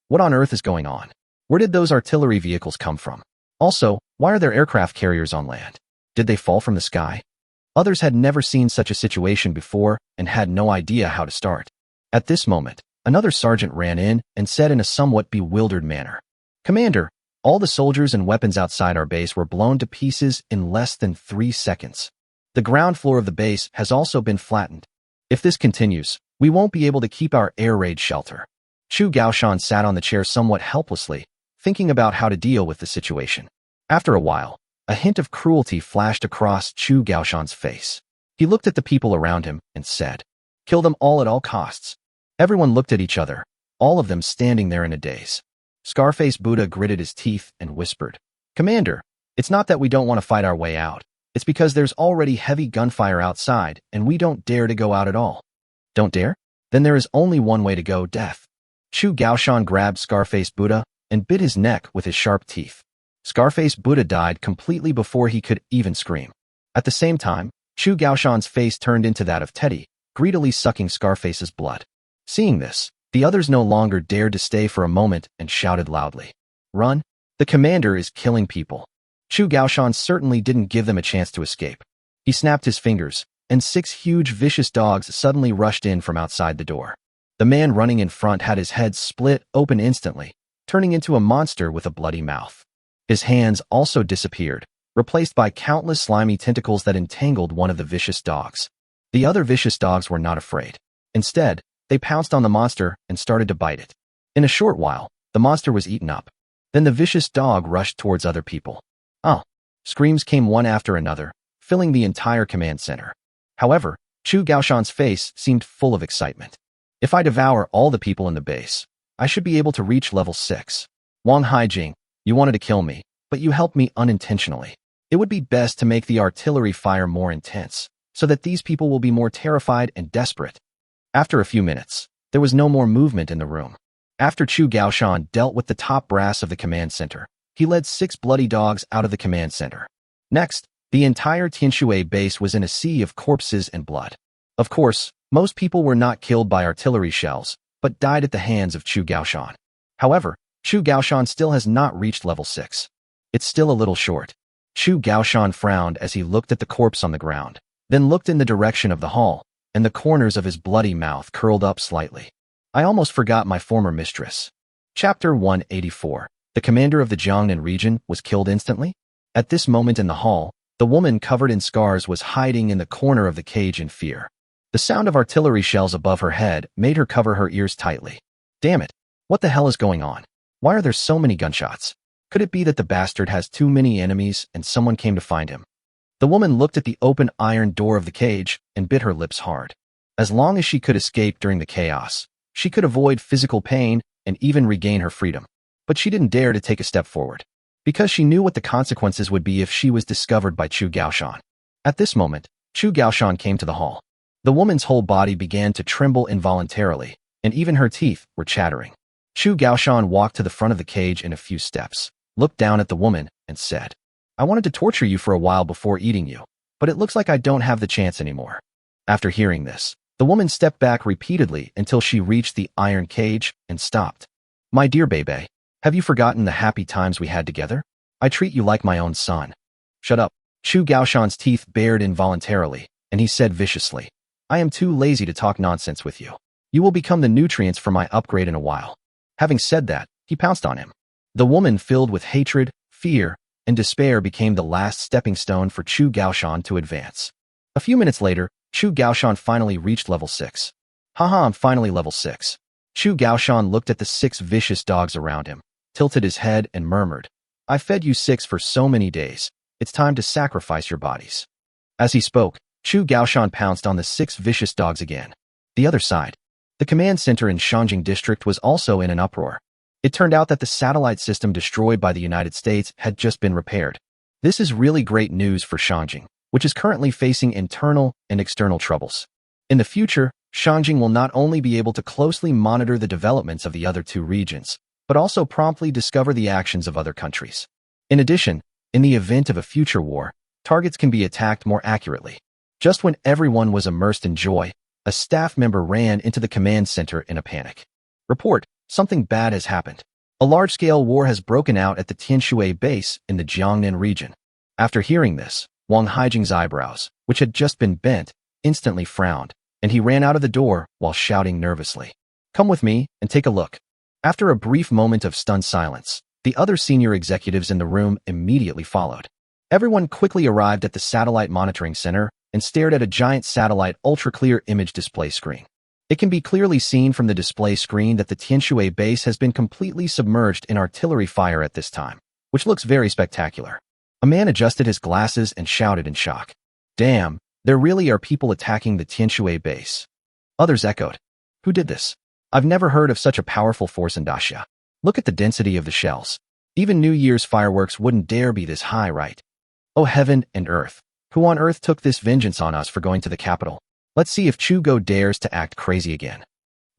What on earth is going on? Where did those artillery vehicles come from? Also, why are there aircraft carriers on land? Did they fall from the sky? Others had never seen such a situation before and had no idea how to start. At this moment, another sergeant ran in and said in a somewhat bewildered manner, Commander, all the soldiers and weapons outside our base were blown to pieces in less than 3 seconds. The ground floor of the base has also been flattened. If this continues, we won't be able to keep our air raid shelter. Chu Gaoshan sat on the chair somewhat helplessly, thinking about how to deal with the situation. After a while, a hint of cruelty flashed across Chu Gaoshan's face. He looked at the people around him and said, Kill them all at all costs. Everyone looked at each other, all of them standing there in a daze. Scarface Buddha gritted his teeth and whispered, Commander, it's not that we don't want to fight our way out. It's because there's already heavy gunfire outside and we don't dare to go out at all. Don't dare? Then there is only one way to go, death. Chu Gaoshan grabbed Scarface Buddha and bit his neck with his sharp teeth. Scarface Buddha died completely before he could even scream. At the same time, Chu Gaoshan's face turned into that of Teddy, greedily sucking Scarface's blood. Seeing this, the others no longer dared to stay for a moment and shouted loudly, Run! The commander is killing people. Chu Gaoshan certainly didn't give them a chance to escape. He snapped his fingers, and 6 huge vicious dogs suddenly rushed in from outside the door. The man running in front had his head split open instantly, turning into a monster with a bloody mouth. His hands also disappeared, replaced by countless slimy tentacles that entangled one of the vicious dogs. The other vicious dogs were not afraid. Instead, they pounced on the monster and started to bite it. In a short while, the monster was eaten up. Then the vicious dog rushed towards other people. Oh! Screams came one after another, filling the entire command center. However, Chu Gaoshan's face seemed full of excitement. If I devour all the people in the base, I should be able to reach level 6. Wang Haijing, you wanted to kill me, but you helped me unintentionally. It would be best to make the artillery fire more intense, so that these people will be more terrified and desperate. After a few minutes, there was no more movement in the room. After Chu Gaoshan dealt with the top brass of the command center, he led 6 bloody dogs out of the command center. Next, the entire Tianshui base was in a sea of corpses and blood. Of course, most people were not killed by artillery shells, but died at the hands of Chu Gaoshan. However, Chu Gaoshan still has not reached level 6. It's still a little short. Chu Gaoshan frowned as he looked at the corpse on the ground, then looked in the direction of the hall, and the corners of his bloody mouth curled up slightly. I almost forgot my former mistress. Chapter 184. The commander of the Jiangnan region was killed instantly? At this moment in the hall, the woman covered in scars was hiding in the corner of the cage in fear. The sound of artillery shells above her head made her cover her ears tightly. Damn it! What the hell is going on? Why are there so many gunshots? Could it be that the bastard has too many enemies and someone came to find him? The woman looked at the open iron door of the cage and bit her lips hard. As long as she could escape during the chaos, she could avoid physical pain and even regain her freedom. But she didn't dare to take a step forward, because she knew what the consequences would be if she was discovered by Chu Gaoshan. At this moment, Chu Gaoshan came to the hall. The woman's whole body began to tremble involuntarily, and even her teeth were chattering. Chu Gaoshan walked to the front of the cage in a few steps, looked down at the woman, and said, "I wanted to torture you for a while before eating you, but it looks like I don't have the chance anymore." After hearing this, the woman stepped back repeatedly until she reached the iron cage and stopped. "My dear Bebe, have you forgotten the happy times we had together? I treat you like my own son." "Shut up." Chu Gaoshan's teeth bared involuntarily, and he said viciously, "I am too lazy to talk nonsense with you. You will become the nutrients for my upgrade in a while." Having said that, he pounced on him. The woman, filled with hatred, fear, and despair, became the last stepping stone for Chu Gaoshan to advance. A few minutes later, Chu Gaoshan finally reached level 6. "Haha, I'm finally level 6. Chu Gaoshan looked at the 6 vicious dogs around him, tilted his head, and murmured, "I fed you 6 for so many days. It's time to sacrifice your bodies." As he spoke, Chu Gaoshan pounced on the 6 vicious dogs again. The other side. The command center in Shanjing district was also in an uproar. It turned out that the satellite system destroyed by the United States had just been repaired. This is really great news for Shanjing, which is currently facing internal and external troubles. In the future, Shanjing will not only be able to closely monitor the developments of the other 2 regions, but also promptly discover the actions of other countries. In addition, in the event of a future war, targets can be attacked more accurately. Just when everyone was immersed in joy, a staff member ran into the command center in a panic. "Report, something bad has happened. A large-scale war has broken out at the Tianshui base in the Jiangnan region." After hearing this, Wang Haijing's eyebrows, which had just been bent, instantly frowned, and he ran out of the door while shouting nervously, "Come with me and take a look." After a brief moment of stunned silence, the other senior executives in the room immediately followed. Everyone quickly arrived at the satellite monitoring center and stared at a giant satellite ultra-clear image display screen. It can be clearly seen from the display screen that the Tianshui base has been completely submerged in artillery fire at this time, which looks very spectacular. A man adjusted his glasses and shouted in shock, "Damn, there really are people attacking the Tianshui base." Others echoed, "Who did this? I've never heard of such a powerful force in Daxia. Look at the density of the shells. Even New Year's fireworks wouldn't dare be this high, right? Oh heaven and earth. Who on earth took this vengeance on us for going to the capital? Let's see if Chu Go dares to act crazy again."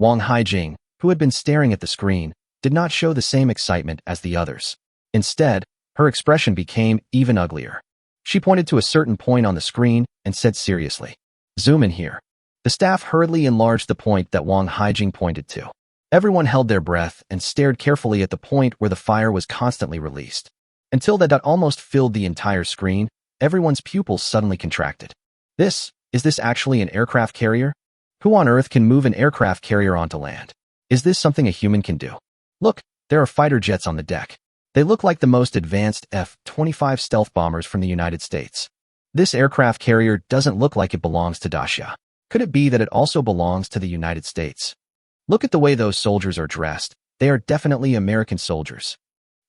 Wang Haijing, who had been staring at the screen, did not show the same excitement as the others. Instead, her expression became even uglier. She pointed to a certain point on the screen and said seriously, "Zoom in here." The staff hurriedly enlarged the point that Wang Haijing pointed to. Everyone held their breath and stared carefully at the point where the fire was constantly released. Until that almost filled the entire screen, everyone's pupils suddenly contracted. Is this actually an aircraft carrier? Who on earth can move an aircraft carrier onto land? Is this something a human can do? Look, there are fighter jets on the deck. They look like the most advanced F-25 stealth bombers from the United States. This aircraft carrier doesn't look like it belongs to Daxia. Could it be that it also belongs to the United States? Look at the way those soldiers are dressed. They are definitely American soldiers.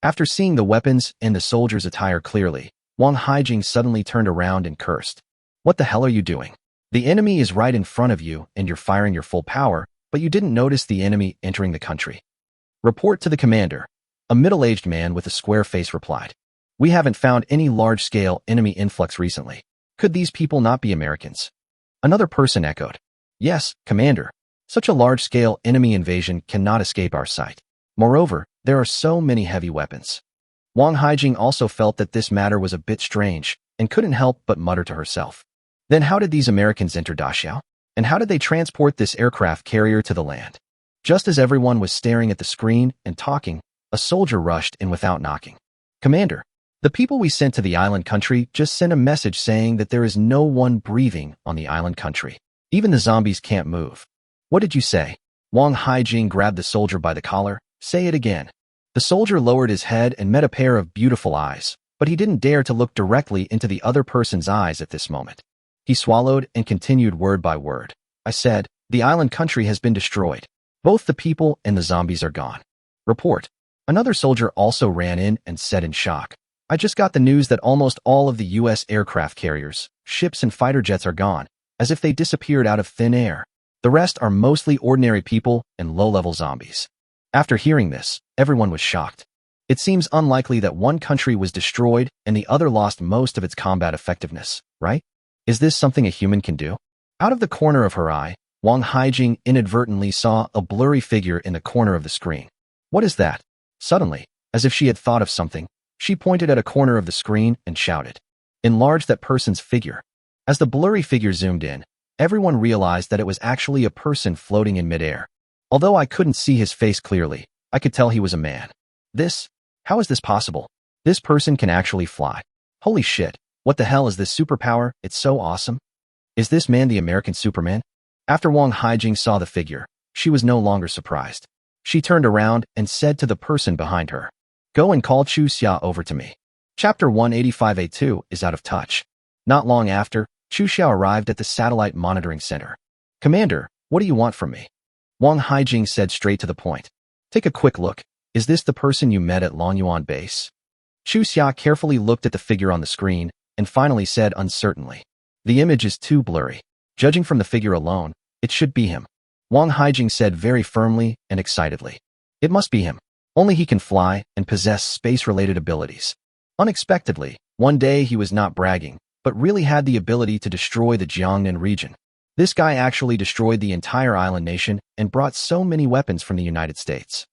After seeing the weapons and the soldiers' attire clearly, Wang Haijing suddenly turned around and cursed. "What the hell are you doing? The enemy is right in front of you and you're firing your full power, but you didn't notice the enemy entering the country." "Report to the commander." A middle-aged man with a square face replied. "We haven't found any large-scale enemy influx recently. Could these people not be Americans?" Another person echoed, "Yes, Commander. Such a large-scale enemy invasion cannot escape our sight. Moreover, there are so many heavy weapons." Wang Haijing also felt that this matter was a bit strange and couldn't help but mutter to herself. Then how did these Americans enter Daxia? And how did they transport this aircraft carrier to the land? Just as everyone was staring at the screen and talking, a soldier rushed in without knocking. "Commander, the people we sent to the island country just sent a message saying that there is no one breathing on the island country. Even the zombies can't move." "What did you say?" Wang Haijing grabbed the soldier by the collar. "Say it again." The soldier lowered his head and met a pair of beautiful eyes, but he didn't dare to look directly into the other person's eyes at this moment. He swallowed and continued word by word. "I said, the island country has been destroyed. Both the people and the zombies are gone." "Report." Another soldier also ran in and said in shock, "I just got the news that almost all of the U.S. aircraft carriers, ships and fighter jets are gone, as if they disappeared out of thin air. The rest are mostly ordinary people and low-level zombies." After hearing this, everyone was shocked. It seems unlikely that one country was destroyed and the other lost most of its combat effectiveness, right? Is this something a human can do? Out of the corner of her eye, Wang Haijing inadvertently saw a blurry figure in the corner of the screen. What is that? Suddenly, as if she had thought of something, she pointed at a corner of the screen and shouted, "Enlarge that person's figure." As the blurry figure zoomed in, everyone realized that it was actually a person floating in midair. Although I couldn't see his face clearly, I could tell he was a man. How is this possible? This person can actually fly. Holy shit, what the hell is this superpower? It's so awesome. Is this man the American Superman? After Wang Haijing saw the figure, she was no longer surprised. She turned around and said to the person behind her, "Go and call Chu Xia over to me." Chapter 185A2 is out of touch. Not long after, Chu Xia arrived at the satellite monitoring center. "Commander, what do you want from me?" Wang Haijing said straight to the point. "Take a quick look. Is this the person you met at Longyuan base?" Chu Xia carefully looked at the figure on the screen and finally said uncertainly, "The image is too blurry. Judging from the figure alone, it should be him." Wang Haijing said very firmly and excitedly, "It must be him. Only he can fly and possess space-related abilities." Unexpectedly, one day he was not bragging, but really had the ability to destroy the Jiangnan region. This guy actually destroyed the entire island nation and brought so many weapons from the United States.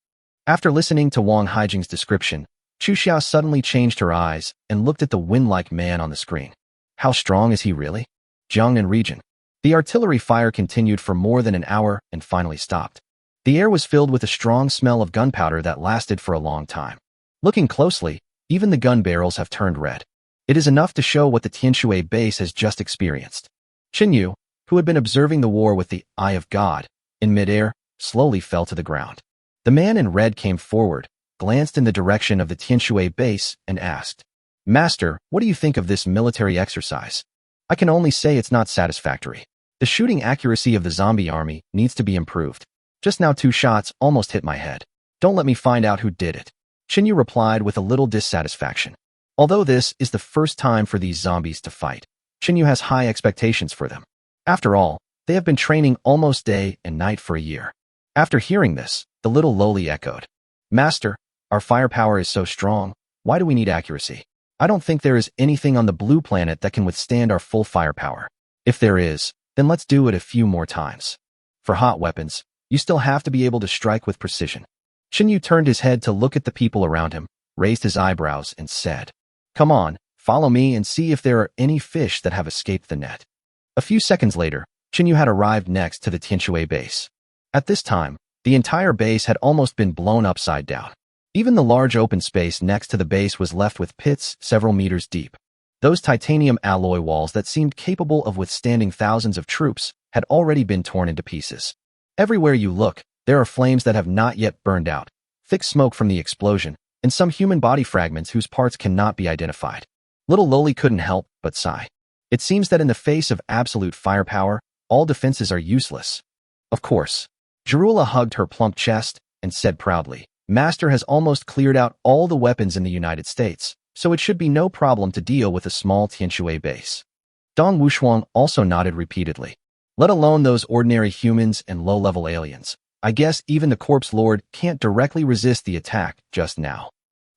After listening to Wang Haijing's description, Chu Xia suddenly changed her eyes and looked at the wind-like man on the screen. How strong is he really? Jiangnan region. The artillery fire continued for more than an hour and finally stopped. The air was filled with a strong smell of gunpowder that lasted for a long time. Looking closely, even the gun barrels have turned red. It is enough to show what the Tianshui base has just experienced. Qinyu, who had been observing the war with the eye of God, in midair, slowly fell to the ground. The man in red came forward, glanced in the direction of the Tianshui base, and asked, "Master, what do you think of this military exercise?" "I can only say it's not satisfactory. The shooting accuracy of the zombie army needs to be improved. Just now 2 shots almost hit my head. Don't let me find out who did it." Qinyu replied with a little dissatisfaction. Although this is the first time for these zombies to fight, Qinyu has high expectations for them. After all, they have been training almost day and night for a year. After hearing this, the little loli echoed, "Master, our firepower is so strong, why do we need accuracy? I don't think there is anything on the blue planet that can withstand our full firepower. If there is, then let's do it a few more times. For hot weapons, you still have to be able to strike with precision." Qinyu turned his head to look at the people around him, raised his eyebrows, and said, "Come on, follow me and see if there are any fish that have escaped the net." A few seconds later, Qinyu had arrived next to the Tianshui base. At this time, the entire base had almost been blown upside down. Even the large open space next to the base was left with pits several meters deep. Those titanium alloy walls that seemed capable of withstanding thousands of troops had already been torn into pieces. Everywhere you look, there are flames that have not yet burned out, thick smoke from the explosion, and some human body fragments whose parts cannot be identified. Little Loli couldn't help but sigh. It seems that in the face of absolute firepower, all defenses are useless. Of course. Jarula hugged her plump chest and said proudly, "Master has almost cleared out all the weapons in the United States, so it should be no problem to deal with a small Tianshui base." Dong Wushuang also nodded repeatedly. "Let alone those ordinary humans and low-level aliens. I guess even the Corpse Lord can't directly resist the attack just now."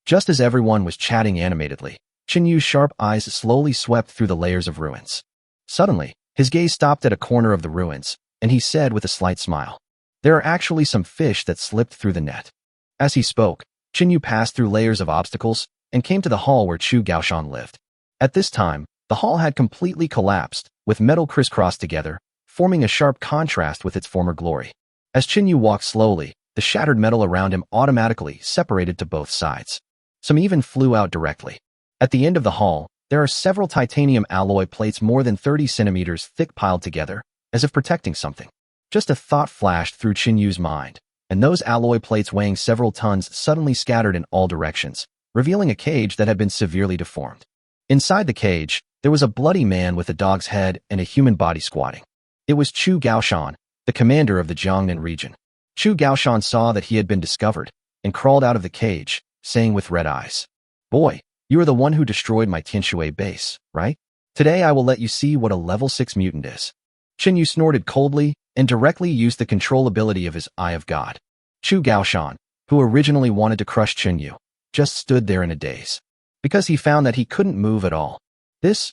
Just as everyone was chatting animatedly, Qinyu's sharp eyes slowly swept through the layers of ruins. Suddenly, his gaze stopped at a corner of the ruins, and he said with a slight smile, "There are actually some fish that slipped through the net." As he spoke, Qinyu passed through layers of obstacles and came to the hall where Chu Gaoshan lived. At this time, the hall had completely collapsed, with metal crisscrossed together, forming a sharp contrast with its former glory. As Qinyu walked slowly, the shattered metal around him automatically separated to both sides. Some even flew out directly. At the end of the hall, there are several titanium alloy plates more than 30 centimeters thick piled together, as if protecting something. Just a thought flashed through Qinyu's mind, and those alloy plates weighing several tons suddenly scattered in all directions, revealing a cage that had been severely deformed. Inside the cage, there was a bloody man with a dog's head and a human body squatting. It was Chu Gaoshan, the commander of the Jiangnan region. Chu Gaoshan saw that he had been discovered and crawled out of the cage, saying with red eyes, "Boy, you are the one who destroyed my Tianshui base, right? Today I will let you see what a level 6 mutant is." Qinyu snorted coldly and directly used the control ability of his Eye of God. Chu Gaoshan, who originally wanted to crush Qinyu, just stood there in a daze, because he found that he couldn't move at all.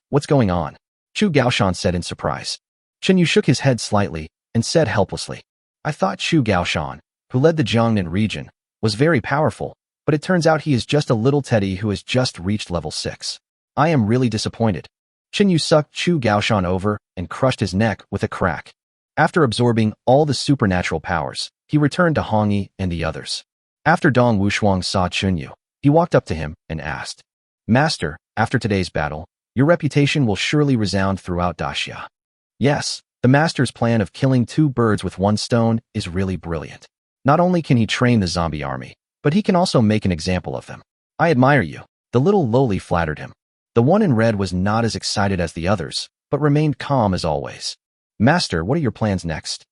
What's going on? Chu Gaoshan said in surprise. Chen Yu shook his head slightly and said helplessly, I thought Chu Gaoshan, who led the Jiangnan region, was very powerful, but it turns out he is just a little teddy who has just reached level 6. I am really disappointed. Chen Yu sucked Chu Gaoshan over and crushed his neck with a crack. After absorbing all the supernatural powers, he returned to Hongyi and the others. After Dong Wushuang saw Chen Yu, he walked up to him and asked, Master, after today's battle, your reputation will surely resound throughout Daxia. Yes, the master's plan of killing 2 birds with 1 stone is really brilliant. Not only can he train the zombie army, but he can also make an example of them. I admire you. The little lowly flattered him. The one in red was not as excited as the others, but remained calm as always. Master, what are your plans next?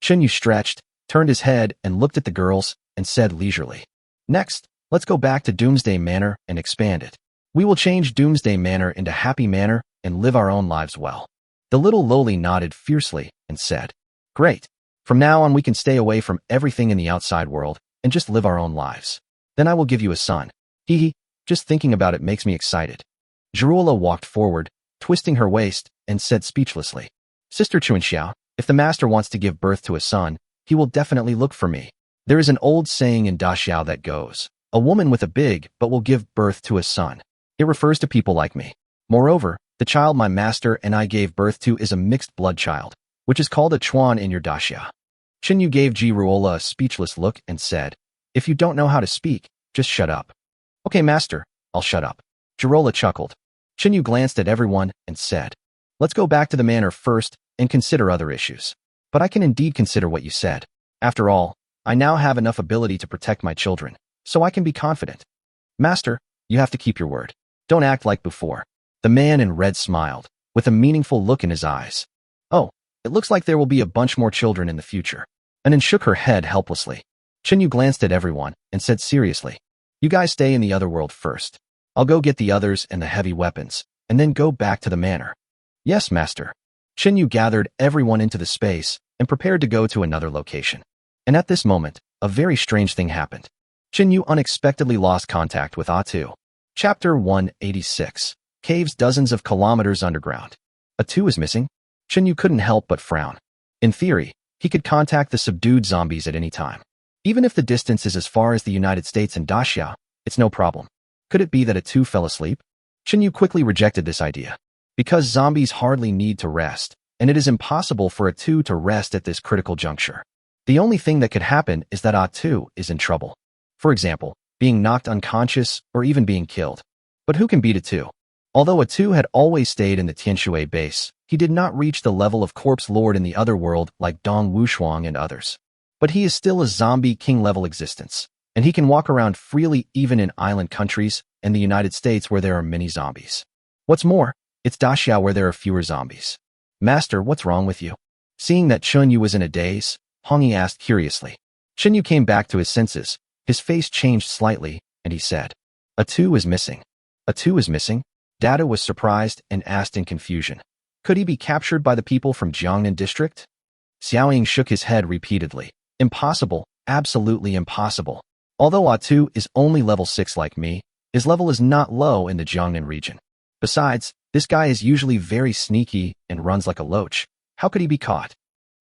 Chen Yu stretched, turned his head and looked at the girls and said leisurely. Next, let's go back to Doomsday Manor and expand it. We will change Doomsday Manor into Happy Manor and live our own lives well. The little lowly nodded fiercely and said, Great. From now on we can stay away from everything in the outside world and just live our own lives. Then I will give you a son. Hee, just thinking about it makes me excited. Jirula walked forward, twisting her waist, and said speechlessly, Sister Chuanxiao, if the master wants to give birth to a son, he will definitely look for me. There is an old saying in Daxiao that goes, a woman with a big but will give birth to a son. It refers to people like me. Moreover, the child my master and I gave birth to is a mixed blood child, which is called a chuan in your Daxia. Chen Yu gave Jirula a speechless look and said, If you don't know how to speak, just shut up. Okay, master, I'll shut up. Jirula chuckled. Chen Yu glanced at everyone and said, Let's go back to the manor first and consider other issues. But I can indeed consider what you said. After all, I now have enough ability to protect my children, so I can be confident. Master, you have to keep your word. Don't act like before. The man in red smiled, with a meaningful look in his eyes. Oh, it looks like there will be a bunch more children in the future. Anan shook her head helplessly. Chen Yu glanced at everyone and said seriously, You guys stay in the other world first. I'll go get the others and the heavy weapons, and then go back to the manor. Yes, master. Chen Yu gathered everyone into the space and prepared to go to another location. And at this moment, a very strange thing happened. Chen Yu unexpectedly lost contact with A2. Chapter 186. Caves dozens of kilometers underground. A2 is missing? Chen Yu couldn't help but frown. In theory, he could contact the subdued zombies at any time. Even if the distance is as far as the United States and Daxia, it's no problem. Could it be that A2 fell asleep? Chen Yu quickly rejected this idea. Because zombies hardly need to rest, and it is impossible for A2 to rest at this critical juncture. The only thing that could happen is that A2 is in trouble. For example, being knocked unconscious or even being killed. But who can beat A2? Although A2 had always stayed in the Tianshui base, he did not reach the level of corpse lord in the other world like Dong Wushuang and others. But he is still a zombie king-level existence, and he can walk around freely even in island countries and the United States where there are many zombies. What's more, it's Daxia where there are fewer zombies. Master, what's wrong with you? Seeing that Chen Yu was in a daze, Hongyi asked curiously. Chen Yu came back to his senses. His face changed slightly, and he said, A2 is missing. A2 is missing? Dada was surprised and asked in confusion. Could he be captured by the people from Jiangnan district? Xiaoying shook his head repeatedly. Impossible, absolutely impossible. Although A2 is only level 6 like me, his level is not low in the Jiangnan region. Besides, this guy is usually very sneaky and runs like a loach. How could he be caught?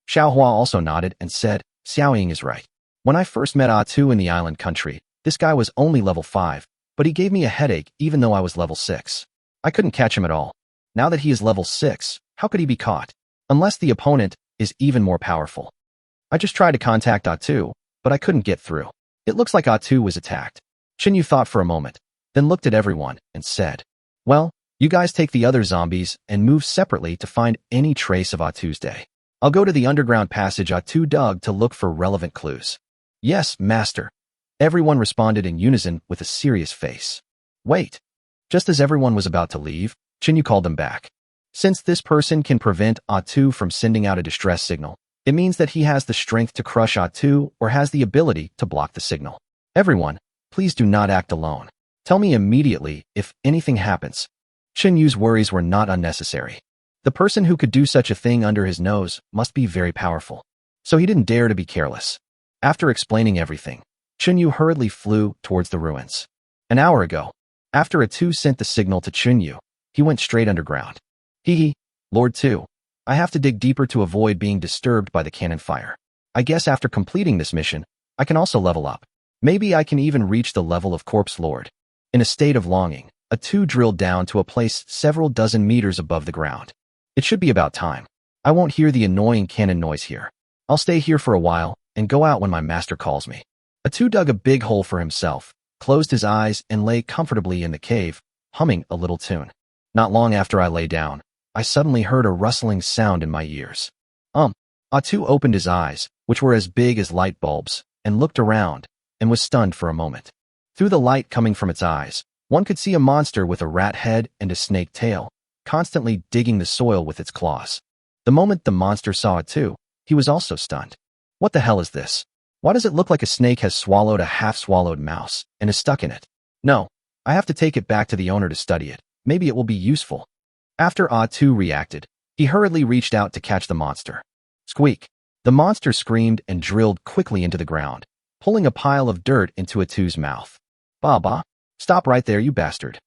Xiaohua also nodded and said, Xiaoying is right. When I first met A2 in the island country, this guy was only level 5, but he gave me a headache even though I was level 6. I couldn't catch him at all. Now that he is level 6, how could he be caught? Unless the opponent is even more powerful. I just tried to contact A2, but I couldn't get through. It looks like A2 was attacked. Chen Yu thought for a moment, then looked at everyone and said, Well, you guys take the other zombies and move separately to find any trace of A2's day. I'll go to the underground passage A2 dug to look for relevant clues. Yes, master. Everyone responded in unison with a serious face. Wait. Just as everyone was about to leave, Chen Yu called them back. Since this person can prevent A2 from sending out a distress signal, it means that he has the strength to crush A2 or has the ability to block the signal. Everyone, please do not act alone. Tell me immediately if anything happens. Chen Yu's worries were not unnecessary. The person who could do such a thing under his nose must be very powerful. So he didn't dare to be careless. After explaining everything, Chen Yu hurriedly flew towards the ruins. An hour ago, after A2 sent the signal to Chen Yu, he went straight underground. Lord 2. I have to dig deeper to avoid being disturbed by the cannon fire. I guess after completing this mission, I can also level up. Maybe I can even reach the level of Corpse Lord. In a state of longing, A2 drilled down to a place several dozen meters above the ground. It should be about time. I won't hear the annoying cannon noise here. I'll stay here for a while and go out when my master calls me. A2 dug a big hole for himself, closed his eyes, and lay comfortably in the cave, humming a little tune. Not long after I lay down, I suddenly heard a rustling sound in my ears. A2 opened his eyes, which were as big as light bulbs, and looked around, and was stunned for a moment. Through the light coming from its eyes, one could see a monster with a rat head and a snake tail, constantly digging the soil with its claws. The moment the monster saw A2, he was also stunned. What the hell is this? Why does it look like a snake has swallowed a half-swallowed mouse and is stuck in it? No, I have to take it back to the owner to study it. Maybe it will be useful. After A2 reacted, he hurriedly reached out to catch the monster. Squeak! The monster screamed and drilled quickly into the ground, pulling a pile of dirt into A2's mouth. Baba, stop right there, you bastard.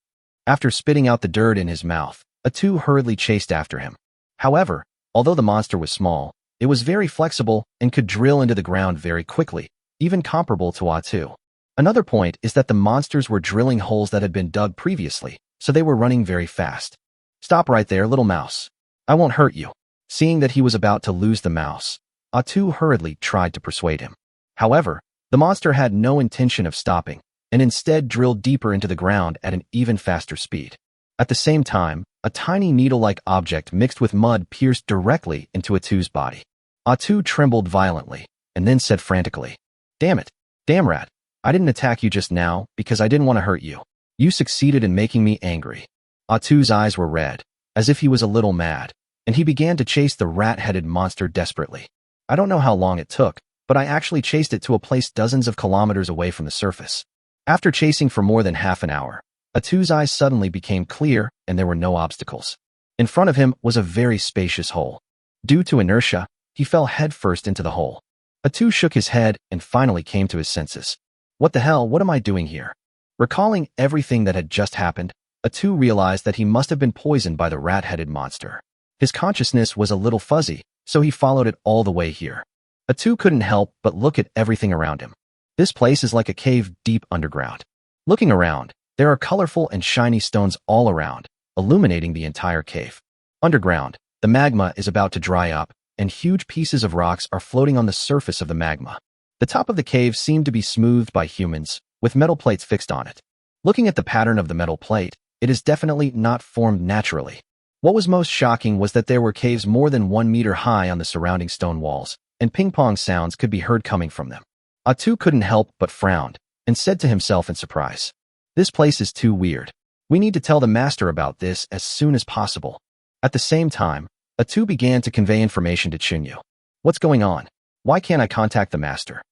After spitting out the dirt in his mouth, A2 hurriedly chased after him. However, although the monster was small, it was very flexible and could drill into the ground very quickly, even comparable to A2. Another point is that the monsters were drilling holes that had been dug previously, so they were running very fast. Stop right there, little mouse. I won't hurt you. Seeing that he was about to lose the mouse, A2 hurriedly tried to persuade him. However, the monster had no intention of stopping, and instead drilled deeper into the ground at an even faster speed. At the same time, a tiny needle-like object mixed with mud pierced directly into A2's body. A2 trembled violently, and then said frantically, "Damn it! Damn rat! I didn't attack you just now because I didn't want to hurt you. You succeeded in making me angry." A2's eyes were red, as if he was a little mad, and he began to chase the rat-headed monster desperately. I don't know how long it took, but I actually chased it to a place dozens of kilometers away from the surface. After chasing for more than half an hour, A2's eyes suddenly became clear and there were no obstacles. In front of him was a very spacious hole. Due to inertia, he fell headfirst into the hole. A2 shook his head and finally came to his senses. What the hell, what am I doing here? Recalling everything that had just happened, A2 realized that he must have been poisoned by the rat-headed monster. His consciousness was a little fuzzy, so he followed it all the way here. A2 couldn't help but look at everything around him. This place is like a cave deep underground. Looking around, there are colorful and shiny stones all around, illuminating the entire cave. Underground, the magma is about to dry up, and huge pieces of rocks are floating on the surface of the magma. The top of the cave seemed to be smoothed by humans, with metal plates fixed on it. Looking at the pattern of the metal plate, it is definitely not formed naturally. What was most shocking was that there were caves more than 1 meter high on the surrounding stone walls, and ping-pong sounds could be heard coming from them. A2 couldn't help but frowned, and said to himself in surprise, "This place is too weird. We need to tell the master about this as soon as possible." At the same time, A2 began to convey information to Chunyu. "What's going on? Why can't I contact the master?"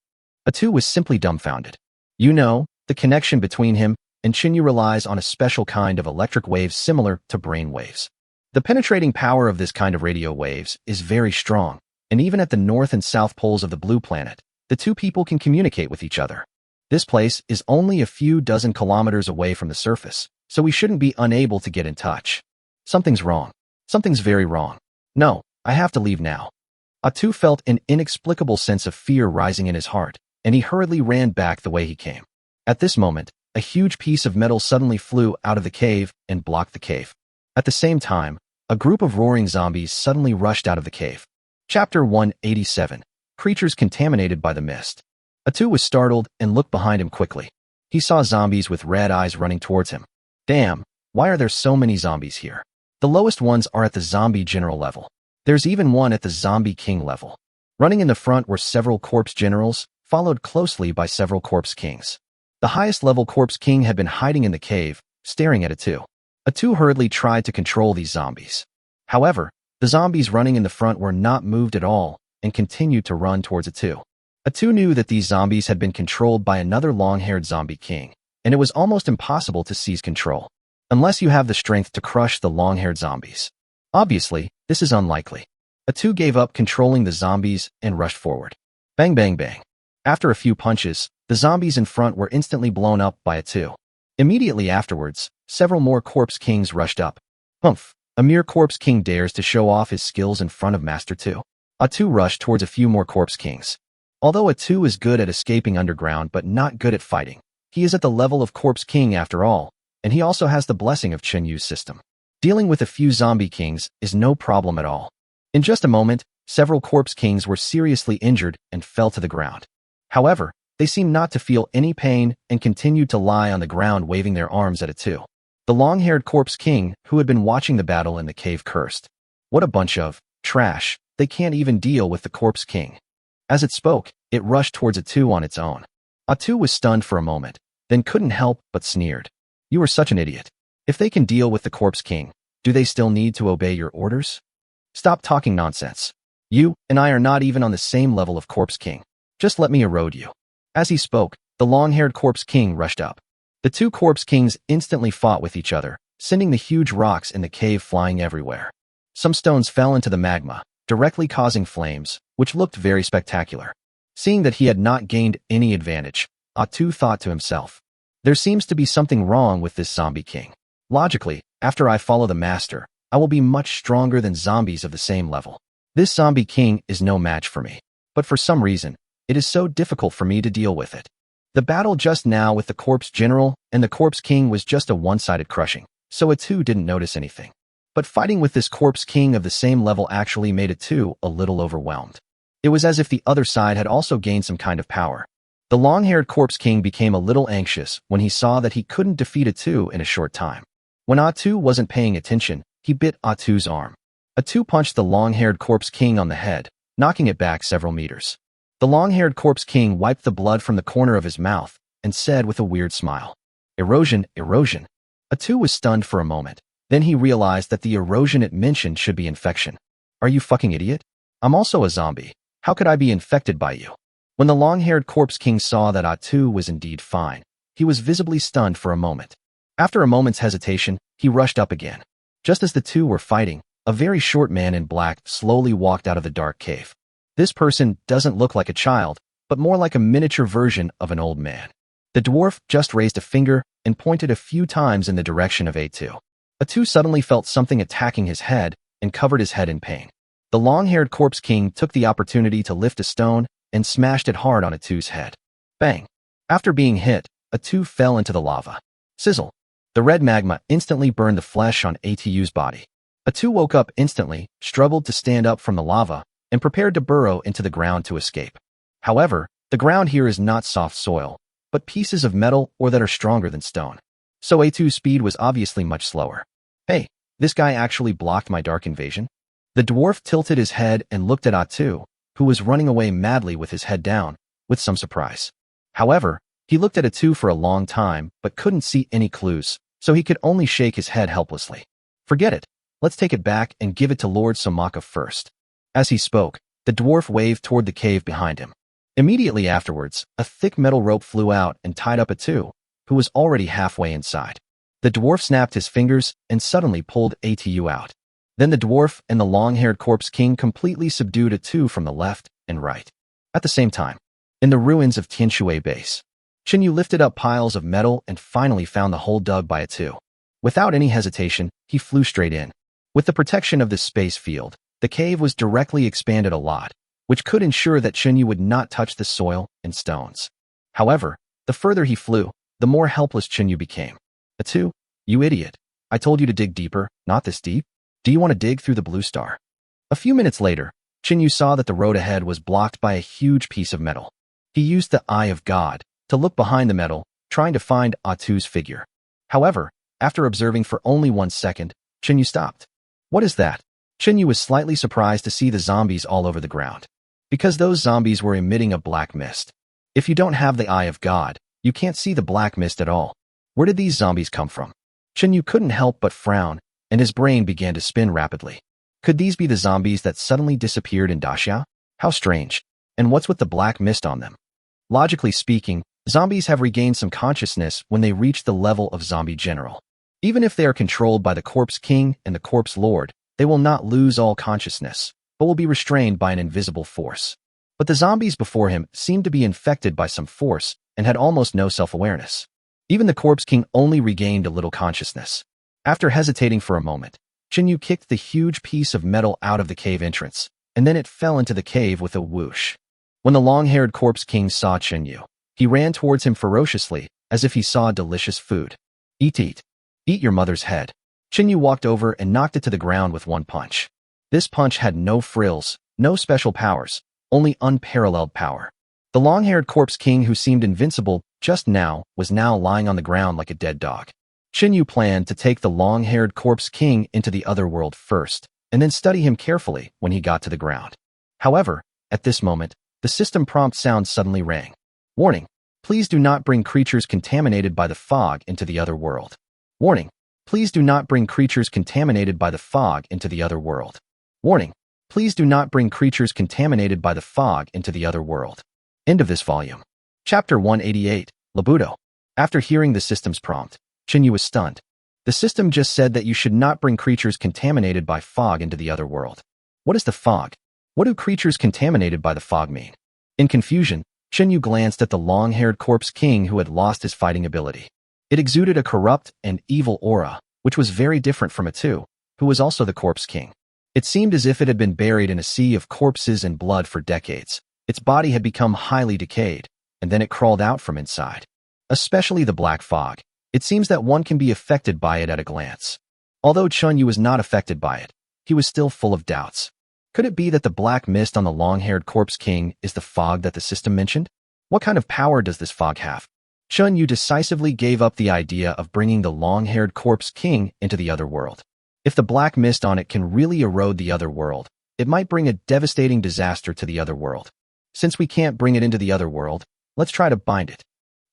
A2 was simply dumbfounded. You know, the connection between him and Chunyu relies on a special kind of electric waves similar to brain waves. The penetrating power of this kind of radio waves is very strong, and even at the north and south poles of the blue planet, the two people can communicate with each other. This place is only a few dozen kilometers away from the surface, so we shouldn't be unable to get in touch. Something's wrong. Something's very wrong. No, I have to leave now. A2 felt an inexplicable sense of fear rising in his heart, and he hurriedly ran back the way he came. At this moment, a huge piece of metal suddenly flew out of the cave and blocked the cave. At the same time, a group of roaring zombies suddenly rushed out of the cave. Chapter 187. Creatures contaminated by the mist. A2 was startled and looked behind him quickly. He saw zombies with red eyes running towards him. Damn, why are there so many zombies here? The lowest ones are at the zombie general level. There's even one at the zombie king level. Running in the front were several corpse generals, followed closely by several corpse kings. The highest level corpse king had been hiding in the cave, staring at A2. A2 hurriedly tried to control these zombies. However, the zombies running in the front were not moved at all and continued to run towards A2. A2 knew that these zombies had been controlled by another long-haired zombie king, and it was almost impossible to seize control, unless you have the strength to crush the long-haired zombies. Obviously, this is unlikely. A2 gave up controlling the zombies and rushed forward. Bang bang bang. After a few punches, the zombies in front were instantly blown up by A2. Immediately afterwards, several more corpse kings rushed up. Humph! A mere corpse king dares to show off his skills in front of Master 2. Atu rushed towards a few more corpse kings. Although Atu is good at escaping underground but not good at fighting, he is at the level of corpse king after all, and he also has the blessing of Chen-Yu's system. Dealing with a few zombie kings is no problem at all. In just a moment, several corpse kings were seriously injured and fell to the ground. However, they seemed not to feel any pain and continued to lie on the ground waving their arms at Atu. The long-haired corpse king, who had been watching the battle in the cave, cursed. What a bunch of trash, they can't even deal with the corpse king. As it spoke, it rushed towards Atu on its own. Atu was stunned for a moment, then couldn't help but sneered. You are such an idiot. If they can deal with the corpse king, do they still need to obey your orders? Stop talking nonsense. You and I are not even on the same level of corpse king. Just let me erode you. As he spoke, the long-haired corpse king rushed up. The two corpse kings instantly fought with each other, sending the huge rocks in the cave flying everywhere. Some stones fell into the magma, directly causing flames, which looked very spectacular. Seeing that he had not gained any advantage, Atu thought to himself, there seems to be something wrong with this zombie king. Logically, after I follow the master, I will be much stronger than zombies of the same level. This zombie king is no match for me. But for some reason, it is so difficult for me to deal with it. The battle just now with the corpse general and the corpse king was just a one-sided crushing, so Atu didn't notice anything. But fighting with this corpse king of the same level actually made Atu a little overwhelmed. It was as if the other side had also gained some kind of power. The long-haired corpse king became a little anxious when he saw that he couldn't defeat Atu in a short time. When Atu wasn't paying attention, he bit Atu's arm. Atu punched the long-haired corpse king on the head, knocking it back several meters. The long-haired corpse king wiped the blood from the corner of his mouth and said with a weird smile, "Erosion, erosion." Atu was stunned for a moment. Then he realized that the erosion it mentioned should be infection. Are you fucking idiot? I'm also a zombie. How could I be infected by you? When the long-haired corpse king saw that Atu was indeed fine, he was visibly stunned for a moment. After a moment's hesitation, he rushed up again. Just as the two were fighting, a very short man in black slowly walked out of the dark cave. This person doesn't look like a child, but more like a miniature version of an old man. The dwarf just raised a finger and pointed a few times in the direction of Atu. Atu suddenly felt something attacking his head and covered his head in pain. The long-haired corpse king took the opportunity to lift a stone and smashed it hard on Atu's head. Bang! After being hit, Atu fell into the lava. Sizzle! The red magma instantly burned the flesh on Atu's body. Atu woke up instantly, struggled to stand up from the lava, and prepared to burrow into the ground to escape. However, the ground here is not soft soil, but pieces of metal or that are stronger than stone. So Atu's speed was obviously much slower. Hey, this guy actually blocked my dark invasion? The dwarf tilted his head and looked at Atu, who was running away madly with his head down, with some surprise. However, he looked at Atu for a long time but couldn't see any clues, so he could only shake his head helplessly. Forget it. Let's take it back and give it to Lord Somaka first. As he spoke, the dwarf waved toward the cave behind him. Immediately afterwards, a thick metal rope flew out and tied up Atu, who was already halfway inside. The dwarf snapped his fingers and suddenly pulled Atu out. Then the dwarf and the long-haired corpse king completely subdued Atu from the left and right. At the same time, in the ruins of Tianshui base, Chen-Yu lifted up piles of metal and finally found the hole dug by Atu. Without any hesitation, he flew straight in. With the protection of this space field, the cave was directly expanded a lot, which could ensure that Chen-Yu would not touch the soil and stones. However, the further he flew, the more helpless Chen-Yu became. Atu, you idiot. I told you to dig deeper, not this deep. Do you want to dig through the blue star? A few minutes later, Chen-Yu saw that the road ahead was blocked by a huge piece of metal. He used the Eye of God to look behind the metal, trying to find Atu's figure. However, after observing for only 1 second, Chen-Yu stopped. What is that? Chen-Yu was slightly surprised to see the zombies all over the ground, because those zombies were emitting a black mist. If you don't have the Eye of God, you can't see the black mist at all. Where did these zombies come from? Chen-Yu couldn't help but frown, and his brain began to spin rapidly. Could these be the zombies that suddenly disappeared in Daxia? How strange. And what's with the black mist on them? Logically speaking, zombies have regained some consciousness when they reach the level of zombie general. Even if they are controlled by the corpse king and the corpse lord, they will not lose all consciousness, but will be restrained by an invisible force. But the zombies before him seemed to be infected by some force and had almost no self-awareness. Even the corpse king only regained a little consciousness. After hesitating for a moment, Chinyu kicked the huge piece of metal out of the cave entrance, and then it fell into the cave with a whoosh. When the long-haired corpse king saw Chinyu, he ran towards him ferociously, as if he saw delicious food. Eat, eat. Eat your mother's head. Chinyu walked over and knocked it to the ground with one punch. This punch had no frills, no special powers, only unparalleled power. The long-haired corpse king who seemed invincible just now was now lying on the ground like a dead dog. Chinyu planned to take the long-haired corpse king into the other world first, and then study him carefully when he got to the ground. However, at this moment, the system prompt sound suddenly rang. Warning, please do not bring creatures contaminated by the fog into the other world. Warning, please do not bring creatures contaminated by the fog into the other world. Warning, please do not bring creatures contaminated by the fog into the other world. End of this volume. Chapter 188, Labudo. After hearing the system's prompt, Chinyu was stunned. The system just said that you should not bring creatures contaminated by fog into the other world. What is the fog? What do creatures contaminated by the fog mean? In confusion, Chinyu glanced at the long-haired corpse king who had lost his fighting ability. It exuded a corrupt and evil aura, which was very different from Atu, who was also the corpse king. It seemed as if it had been buried in a sea of corpses and blood for decades. Its body had become highly decayed, and then it crawled out from inside. Especially the black fog. It seems that one can be affected by it at a glance. Although Chinyu was not affected by it, he was still full of doubts. Could it be that the black mist on the long-haired corpse king is the fog that the system mentioned? What kind of power does this fog have? Chinyu decisively gave up the idea of bringing the long-haired corpse king into the other world. If the black mist on it can really erode the other world, it might bring a devastating disaster to the other world. Since we can't bring it into the other world, let's try to bind it.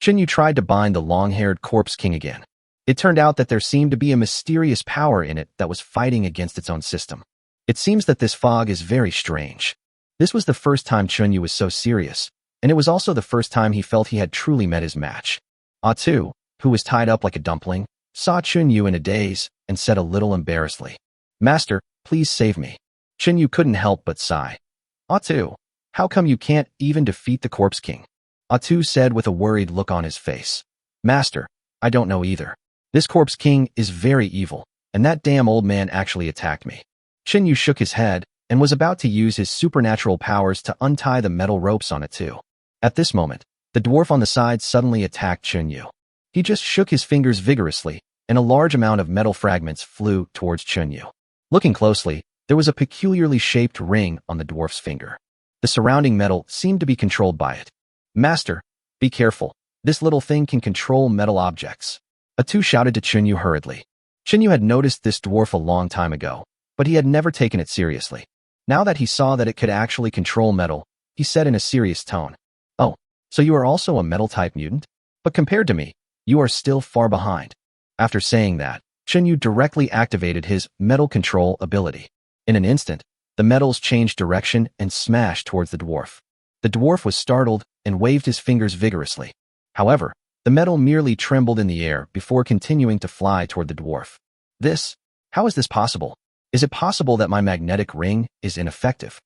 Chinyu tried to bind the long-haired corpse king again. It turned out that there seemed to be a mysterious power in it that was fighting against its own system. It seems that this fog is very strange. This was the first time Chinyu was so serious, and it was also the first time he felt he had truly met his match. Atu, who was tied up like a dumpling, saw Chinyu in a daze and said a little embarrassedly, "Master, please save me." Chinyu couldn't help but sigh. "Atu, how come you can't even defeat the corpse king?" Atu said with a worried look on his face. "Master, I don't know either. This corpse king is very evil, and that damn old man actually attacked me." Chinyu shook his head and was about to use his supernatural powers to untie the metal ropes on it too. At this moment, the dwarf on the side suddenly attacked Chinyu. He just shook his fingers vigorously, and a large amount of metal fragments flew towards Chinyu. Looking closely, there was a peculiarly shaped ring on the dwarf's finger. The surrounding metal seemed to be controlled by it. "Master, be careful. This little thing can control metal objects." Atu shouted to Chinyu hurriedly. Chinyu had noticed this dwarf a long time ago, but he had never taken it seriously. Now that he saw that it could actually control metal, he said in a serious tone, "Oh, so you are also a metal-type mutant? But compared to me, you are still far behind." After saying that, Chinyu directly activated his metal control ability. In an instant, the metals changed direction and smashed towards the dwarf. The dwarf was startled and waved his fingers vigorously. However, the metal merely trembled in the air before continuing to fly toward the dwarf. How is this possible? Is it possible that my magnetic ring is ineffective?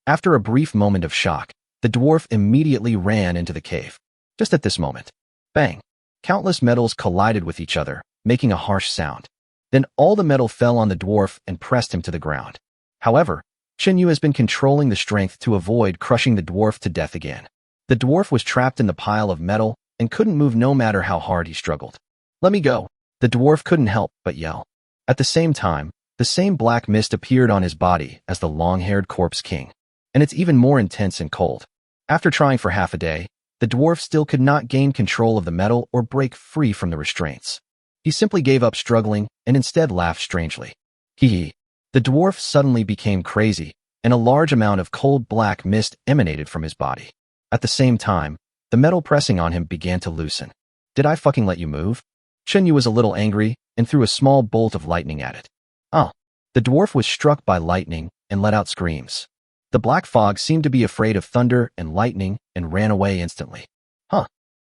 After a brief moment of shock, the dwarf immediately ran into the cave. Just at this moment, bang, countless metals collided with each other, making a harsh sound. Then all the metal fell on the dwarf and pressed him to the ground. However, Chinyu has been controlling the strength to avoid crushing the dwarf to death again. The dwarf was trapped in the pile of metal and couldn't move no matter how hard he struggled. "Let me go." The dwarf couldn't help but yell. At the same time, the same black mist appeared on his body as the long-haired corpse king, and it's even more intense and cold. After trying for half a day, the dwarf still could not gain control of the metal or break free from the restraints. He simply gave up struggling and instead laughed strangely. Hee hee. The dwarf suddenly became crazy, and a large amount of cold black mist emanated from his body. At the same time, the metal pressing on him began to loosen. "Did I fucking let you move?" Chinyu was a little angry and threw a small bolt of lightning at it. Oh. The dwarf was struck by lightning and let out screams. The black fog seemed to be afraid of thunder and lightning and ran away instantly.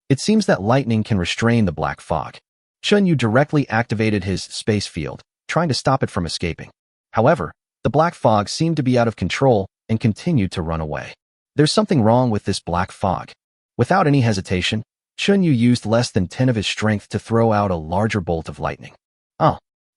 It seems that lightning can restrain the black fog. Chinyu directly activated his space field, trying to stop it from escaping. However, the black fog seemed to be out of control and continued to run away. There's something wrong with this black fog. Without any hesitation, Chinyu used less than 10 of his strength to throw out a larger bolt of lightning.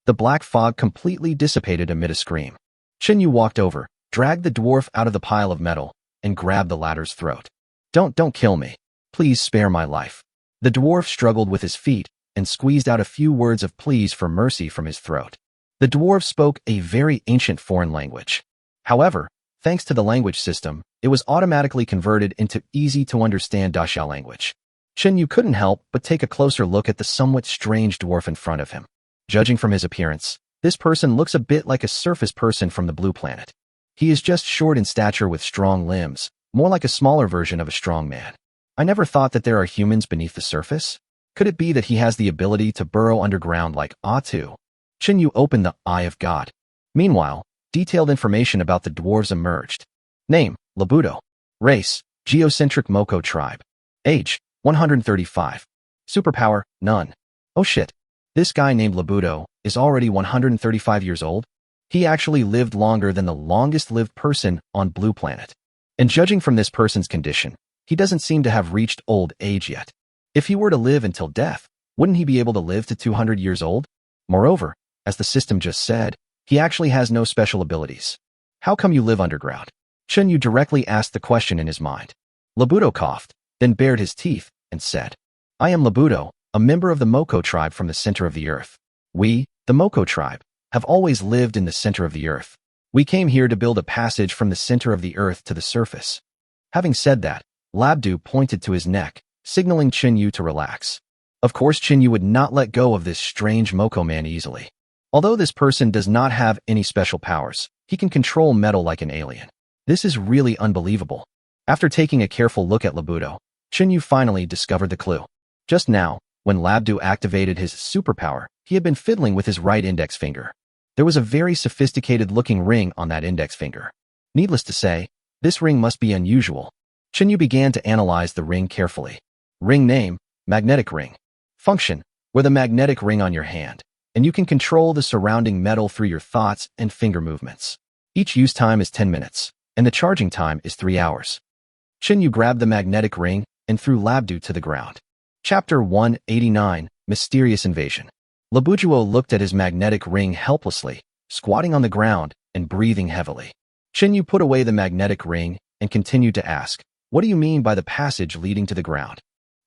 The black fog completely dissipated amid a scream. Chinyu walked over, dragged the dwarf out of the pile of metal, and grabbed the latter's throat. Don't kill me. Please spare my life. The dwarf struggled with his feet and squeezed out a few words of pleas for mercy from his throat. The dwarf spoke a very ancient foreign language. However, thanks to the language system, it was automatically converted into easy-to-understand Daxia language. Chinyu couldn't help but take a closer look at the somewhat strange dwarf in front of him. Judging from his appearance, this person looks a bit like a surface person from the blue planet. He is just short in stature with strong limbs, more like a smaller version of a strong man. I never thought that there are humans beneath the surface. Could it be that he has the ability to burrow underground like Atu? Chinyu opened the Eye of God. Meanwhile, detailed information about the dwarves emerged. Name, Labudo. Race, geocentric Moko tribe. Age, 135. Superpower, none. Oh shit. This guy named Labudo is already 135 years old? He actually lived longer than the longest-lived person on Blue Planet. And judging from this person's condition, he doesn't seem to have reached old age yet. If he were to live until death, wouldn't he be able to live to 200 years old? Moreover, as the system just said, he actually has no special abilities. How come you live underground? Chinyu directly asked the question in his mind. Labudo coughed, then bared his teeth, and said, I am Labudo, a member of the Moko tribe from the center of the earth. We, the Moko tribe, have always lived in the center of the earth. We came here to build a passage from the center of the earth to the surface. Having said that, Labdu pointed to his neck, signaling Chinyu to relax. Of course, Chinyu would not let go of this strange Moko man easily. Although this person does not have any special powers, he can control metal like an alien. This is really unbelievable. After taking a careful look at Labudo, Chinyu finally discovered the clue. Just now, when Labdu activated his superpower, he had been fiddling with his right index finger. There was a very sophisticated-looking ring on that index finger. Needless to say, this ring must be unusual. Chinyu began to analyze the ring carefully. Ring name, magnetic ring. Function, wear the magnetic ring on your hand, and you can control the surrounding metal through your thoughts and finger movements. Each use time is 10 minutes, and the charging time is 3 hours. Chinyu grabbed the magnetic ring and threw Labdu to the ground. Chapter 189, Mysterious Invasion. Labujuo looked at his magnetic ring helplessly, squatting on the ground and breathing heavily. Chinyu put away the magnetic ring and continued to ask, what do you mean by the passage leading to the ground?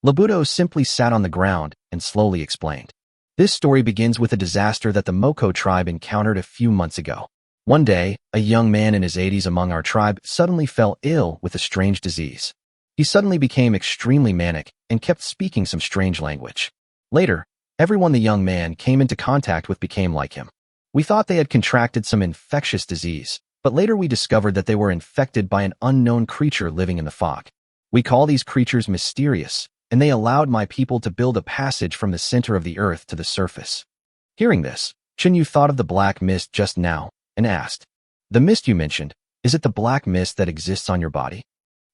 Labudo simply sat on the ground and slowly explained. This story begins with a disaster that the Moko tribe encountered a few months ago. One day, a young man in his 80s among our tribe suddenly fell ill with a strange disease. He suddenly became extremely manic and kept speaking some strange language. Later, everyone the young man came into contact with became like him. We thought they had contracted some infectious disease, but later we discovered that they were infected by an unknown creature living in the fog. We call these creatures mysterious, and they allowed my people to build a passage from the center of the earth to the surface. Hearing this, Chinyu thought of the black mist just now and asked, the mist you mentioned, is it the black mist that exists on your body?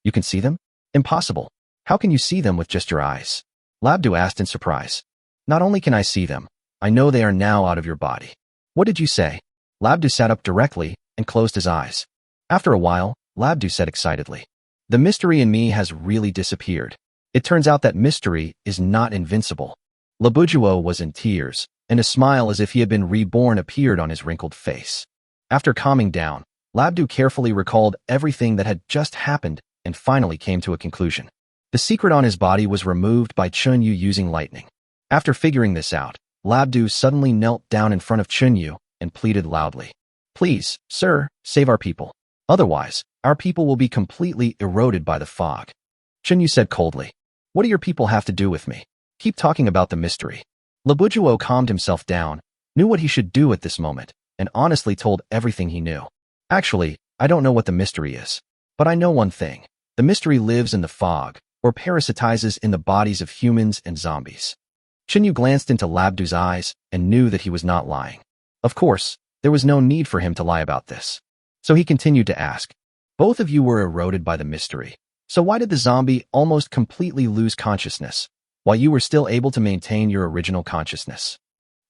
You can see them? Impossible. How can you see them with just your eyes? Labdu asked in surprise. Not only can I see them, I know they are now out of your body. What did you say? Labdu sat up directly and closed his eyes. After a while, Labdu said excitedly, the mystery in me has really disappeared. It turns out that mystery is not invincible. Labujuo was in tears, and a smile as if he had been reborn appeared on his wrinkled face. After calming down, Labdu carefully recalled everything that had just happened and finally came to a conclusion. The secret on his body was removed by Chinyu using lightning. After figuring this out, Labdu suddenly knelt down in front of Chinyu and pleaded loudly. Please, sir, save our people. Otherwise, our people will be completely eroded by the fog. Chinyu said coldly, what do your people have to do with me? Keep talking about the mystery. Labujuo calmed himself down, knew what he should do at this moment, and honestly told everything he knew. Actually, I don't know what the mystery is. But I know one thing. The mystery lives in the fog, or parasitizes in the bodies of humans and zombies. Chinyu glanced into Labdu's eyes and knew that he was not lying. Of course, there was no need for him to lie about this. So he continued to ask, both of you were eroded by the mystery. So why did the zombie almost completely lose consciousness, while you were still able to maintain your original consciousness?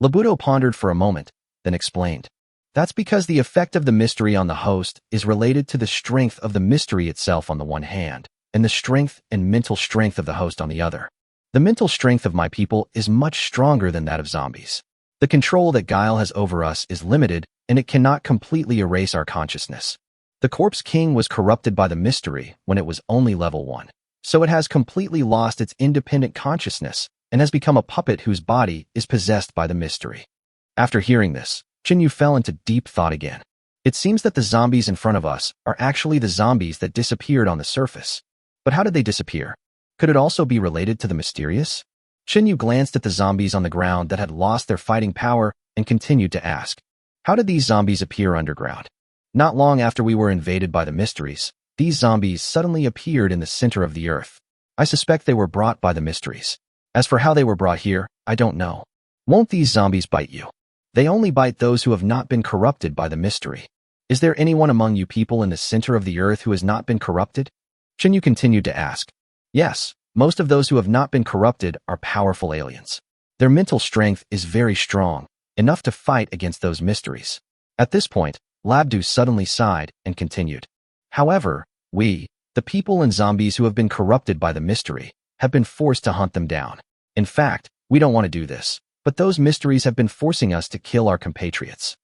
Labudo pondered for a moment, then explained. That's because the effect of the mystery on the host is related to the strength of the mystery itself on the one hand, and the strength and mental strength of the host on the other. The mental strength of my people is much stronger than that of zombies. The control that Guile has over us is limited, and it cannot completely erase our consciousness. The Corpse King was corrupted by the mystery when it was only level 1, so it has completely lost its independent consciousness and has become a puppet whose body is possessed by the mystery. After hearing this, Chinyu fell into deep thought again. It seems that the zombies in front of us are actually the zombies that disappeared on the surface. But how did they disappear? Could it also be related to the mysterious? Chinyu glanced at the zombies on the ground that had lost their fighting power and continued to ask, how did these zombies appear underground? Not long after we were invaded by the mysteries, these zombies suddenly appeared in the center of the earth. I suspect they were brought by the mysteries. As for how they were brought here, I don't know. Won't these zombies bite you? They only bite those who have not been corrupted by the mystery. Is there anyone among you people in the center of the earth who has not been corrupted? Chinyu continued to ask. Yes, most of those who have not been corrupted are powerful aliens. Their mental strength is very strong, enough to fight against those mysteries. At this point, Labdu suddenly sighed and continued. However, we, the people and zombies who have been corrupted by the mystery, have been forced to hunt them down. In fact, we don't want to do this, but those mysteries have been forcing us to kill our compatriots.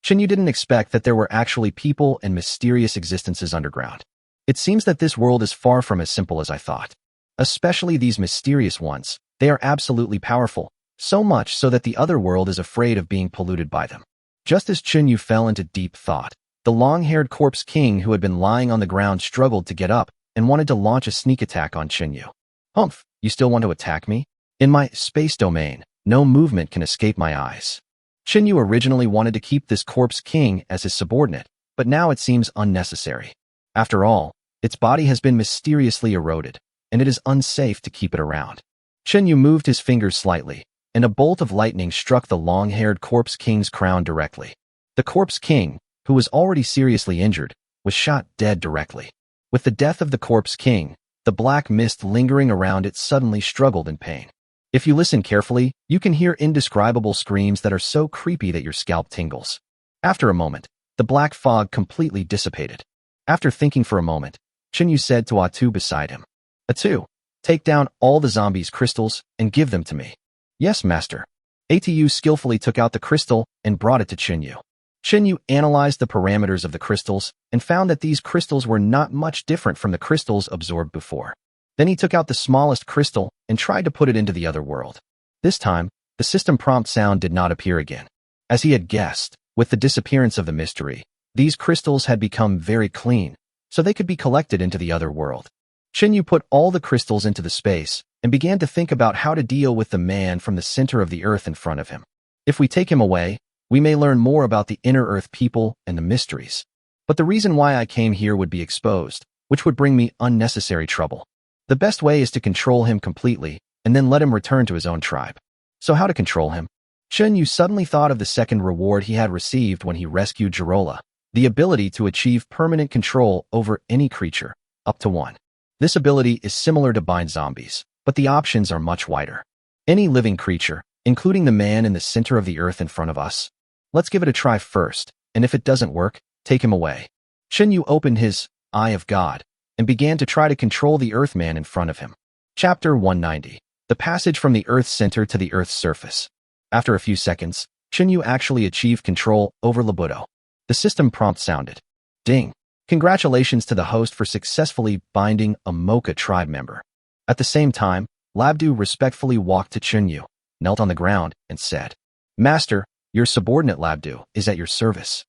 Chinyu didn't expect that there were actually people and mysterious existences underground. It seems that this world is far from as simple as I thought. Especially these mysterious ones, they are absolutely powerful, so much so that the other world is afraid of being polluted by them. Just as Chinyu fell into deep thought, the long-haired Corpse King who had been lying on the ground struggled to get up and wanted to launch a sneak attack on Chinyu. Humph, you still want to attack me? In my space domain, no movement can escape my eyes. Chinyu originally wanted to keep this Corpse King as his subordinate, but now it seems unnecessary. After all, its body has been mysteriously eroded, and it is unsafe to keep it around. Chinyu moved his fingers slightly, and a bolt of lightning struck the long-haired Corpse King's crown directly. The Corpse King, who was already seriously injured, was shot dead directly. With the death of the Corpse King, the black mist lingering around it suddenly struggled in pain. If you listen carefully, you can hear indescribable screams that are so creepy that your scalp tingles. After a moment, the black fog completely dissipated. After thinking for a moment, Chinyu said to Atu beside him, Atu, take down all the zombies' crystals and give them to me. Yes, master. Atu skillfully took out the crystal and brought it to Chinyu. Chinyu analyzed the parameters of the crystals and found that these crystals were not much different from the crystals absorbed before. Then he took out the smallest crystal and tried to put it into the other world. This time, the system prompt sound did not appear again. As he had guessed, with the disappearance of the mystery, these crystals had become very clean, so they could be collected into the other world. Chinyu put all the crystals into the space and began to think about how to deal with the man from the center of the earth in front of him. If we take him away, we may learn more about the inner earth people and the mysteries. But the reason why I came here would be exposed, which would bring me unnecessary trouble. The best way is to control him completely and then let him return to his own tribe. So how to control him? Chinyu suddenly thought of the second reward he had received when he rescued Jirola, the ability to achieve permanent control over any creature, up to 1. This ability is similar to bind zombies, but the options are much wider. Any living creature, including the man in the center of the earth in front of us. Let's give it a try first, and if it doesn't work, take him away. Chinyu opened his Eye of God and began to try to control the Earthman in front of him. Chapter 190. The passage from the Earth's center to the Earth's surface. After a few seconds, Chinyu actually achieved control over Labudo. The system prompt sounded. Ding. Congratulations to the host for successfully binding a Mocha tribe member. At the same time, Labdu respectfully walked to Chinyu, knelt on the ground, and said, Master, your subordinate Labdu is at your service.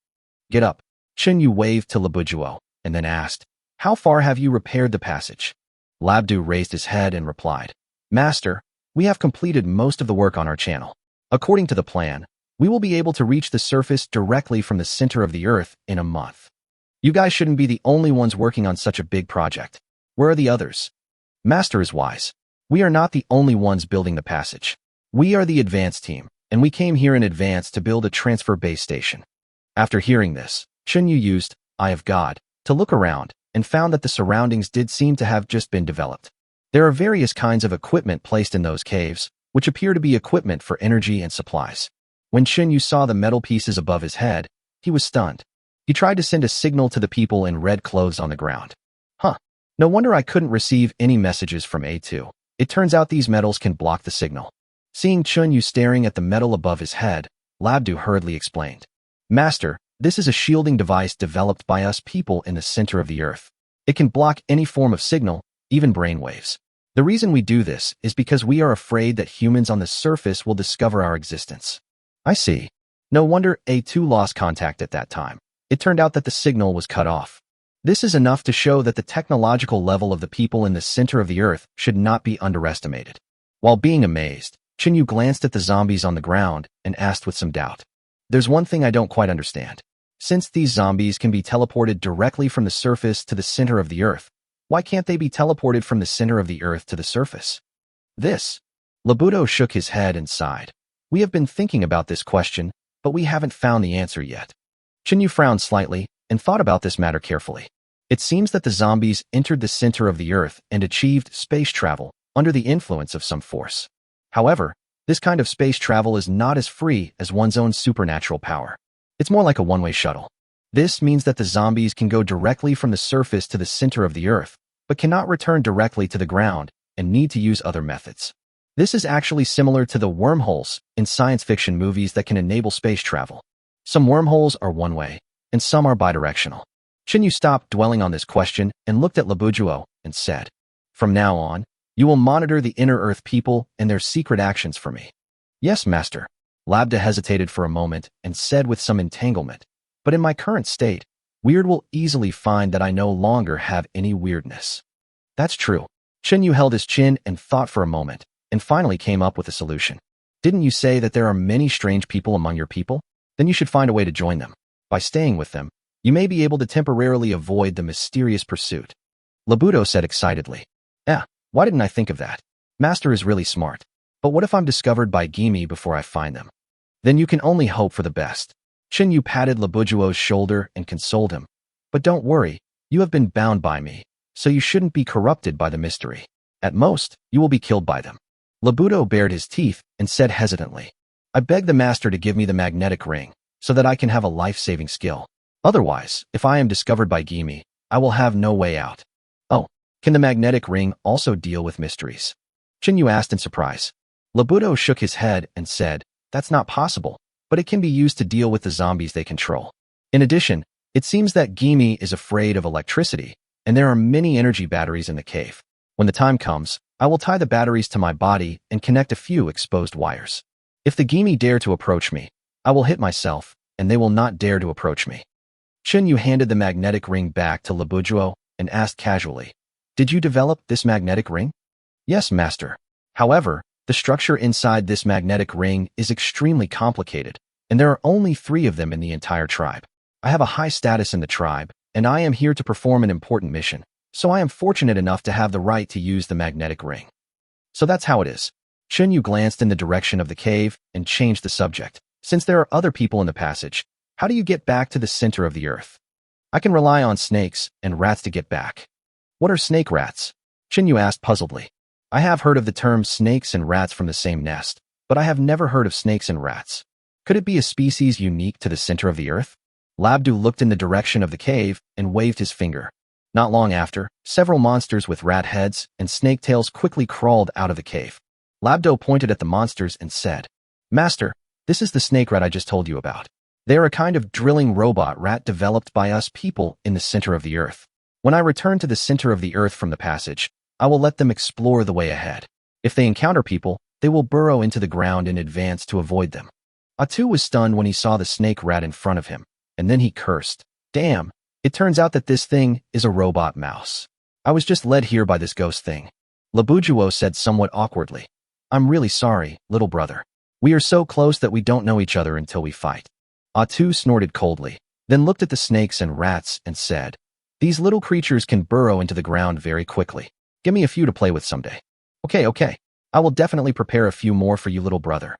Get up. Chinyu waved to Labujuo, and then asked, How far have you repaired the passage? Labdu raised his head and replied, Master, we have completed most of the work on our channel. According to the plan, we will be able to reach the surface directly from the center of the earth in a month. You guys shouldn't be the only ones working on such a big project. Where are the others? Master is wise. We are not the only ones building the passage. We are the advance team, and we came here in advance to build a transfer base station. After hearing this, Chinyu used Eye of God to look around and found that the surroundings did seem to have just been developed. There are various kinds of equipment placed in those caves, which appear to be equipment for energy and supplies. When Chinyu saw the metal pieces above his head, he was stunned. He tried to send a signal to the people in red clothes on the ground. No wonder I couldn't receive any messages from A2. It turns out these metals can block the signal. Seeing Chinyu staring at the metal above his head, Labdu hurriedly explained. Master, this is a shielding device developed by us people in the center of the earth. It can block any form of signal, even brainwaves. The reason we do this is because we are afraid that humans on the surface will discover our existence. I see. No wonder A2 lost contact at that time. It turned out that the signal was cut off. This is enough to show that the technological level of the people in the center of the earth should not be underestimated. While being amazed, Chinyu glanced at the zombies on the ground and asked with some doubt. There's one thing I don't quite understand. Since these zombies can be teleported directly from the surface to the center of the earth, why can't they be teleported from the center of the earth to the surface? Labudo shook his head and sighed. We have been thinking about this question, but we haven't found the answer yet. Chinyu frowned slightly and thought about this matter carefully. It seems that the zombies entered the center of the earth and achieved space travel under the influence of some force. However, this kind of space travel is not as free as one's own supernatural power. It's more like a one-way shuttle. This means that the zombies can go directly from the surface to the center of the earth, but cannot return directly to the ground and need to use other methods. This is actually similar to the wormholes in science fiction movies that can enable space travel. Some wormholes are one-way, and some are bidirectional. Chinyu stopped dwelling on this question and looked at Labujuo and said, From now on, you will monitor the inner earth people and their secret actions for me. Yes, master. Labda hesitated for a moment and said with some entanglement, but in my current state, Weird will easily find that I no longer have any weirdness. That's true. Chinyu held his chin and thought for a moment, and finally came up with a solution. Didn't you say that there are many strange people among your people? Then you should find a way to join them. By staying with them, you may be able to temporarily avoid the mysterious pursuit. Labudo said excitedly. Why didn't I think of that? Master is really smart. But what if I'm discovered by Gimi before I find them? Then you can only hope for the best. Chinyu patted Labujuo's shoulder and consoled him. But don't worry, you have been bound by me, so you shouldn't be corrupted by the mystery. At most, you will be killed by them. Labudo bared his teeth and said hesitantly, I beg the master to give me the magnetic ring, so that I can have a life-saving skill. Otherwise, if I am discovered by Gimi, I will have no way out. Oh, can the magnetic ring also deal with mysteries? Chinyu asked in surprise. Labudo shook his head and said, That's not possible, but it can be used to deal with the zombies they control. In addition, it seems that Gimi is afraid of electricity, and there are many energy batteries in the cave. When the time comes, I will tie the batteries to my body and connect a few exposed wires. If the Gimi dare to approach me, I will hit myself, and they will not dare to approach me. Chinyu handed the magnetic ring back to Labujuo and asked casually, Did you develop this magnetic ring? Yes, master. However, the structure inside this magnetic ring is extremely complicated, and there are only 3 of them in the entire tribe. I have a high status in the tribe, and I am here to perform an important mission, so I am fortunate enough to have the right to use the magnetic ring. So that's how it is. Chinyu glanced in the direction of the cave and changed the subject. Since there are other people in the passage, how do you get back to the center of the earth? I can rely on snakes and rats to get back. What are snake rats? Chinyu asked puzzledly. I have heard of the term snakes and rats from the same nest, but I have never heard of snakes and rats. Could it be a species unique to the center of the earth? Labdu looked in the direction of the cave and waved his finger. Not long after, several monsters with rat heads and snake tails quickly crawled out of the cave. Labdo pointed at the monsters and said, Master, this is the snake rat I just told you about. They are a kind of drilling robot rat developed by us people in the center of the earth. When I return to the center of the earth from the passage, I will let them explore the way ahead. If they encounter people, they will burrow into the ground in advance to avoid them. Atu was stunned when he saw the snake rat in front of him, and then he cursed. Damn, it turns out that this thing is a robot mouse. I was just led here by this ghost thing. Labujuo said somewhat awkwardly. I'm really sorry, little brother. We are so close that we don't know each other until we fight. Atu snorted coldly, then looked at the snakes and rats and said, These little creatures can burrow into the ground very quickly. Give me a few to play with someday. Okay. I will definitely prepare a few more for you, little brother.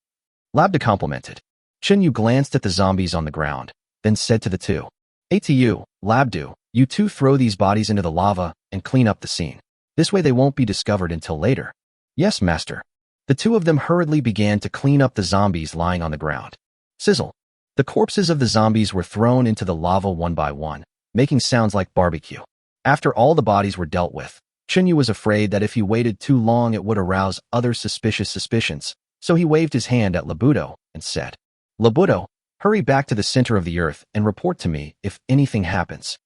Labda complimented. Chinyu glanced at the zombies on the ground, then said to the 2. Hey to you, Labdu, you 2 throw these bodies into the lava and clean up the scene. This way they won't be discovered until later. Yes, master. The 2 of them hurriedly began to clean up the zombies lying on the ground. Sizzle. The corpses of the zombies were thrown into the lava one by one, making sounds like barbecue. After all the bodies were dealt with, Chinyu was afraid that if he waited too long it would arouse other suspicious suspicions, so he waved his hand at Labudo and said, Labuto, hurry back to the center of the earth and report to me if anything happens.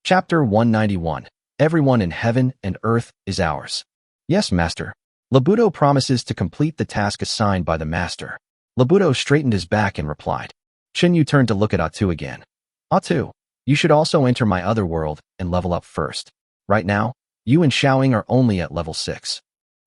Chapter 191. Everyone in heaven and earth is ours. Yes, master. Labuto promises to complete the task assigned by the master. Labuto straightened his back and replied. Shinyu turned to look at Atu again. Atu, you should also enter my other world and level up first. Right now, you and Xiaoying are only at level 6.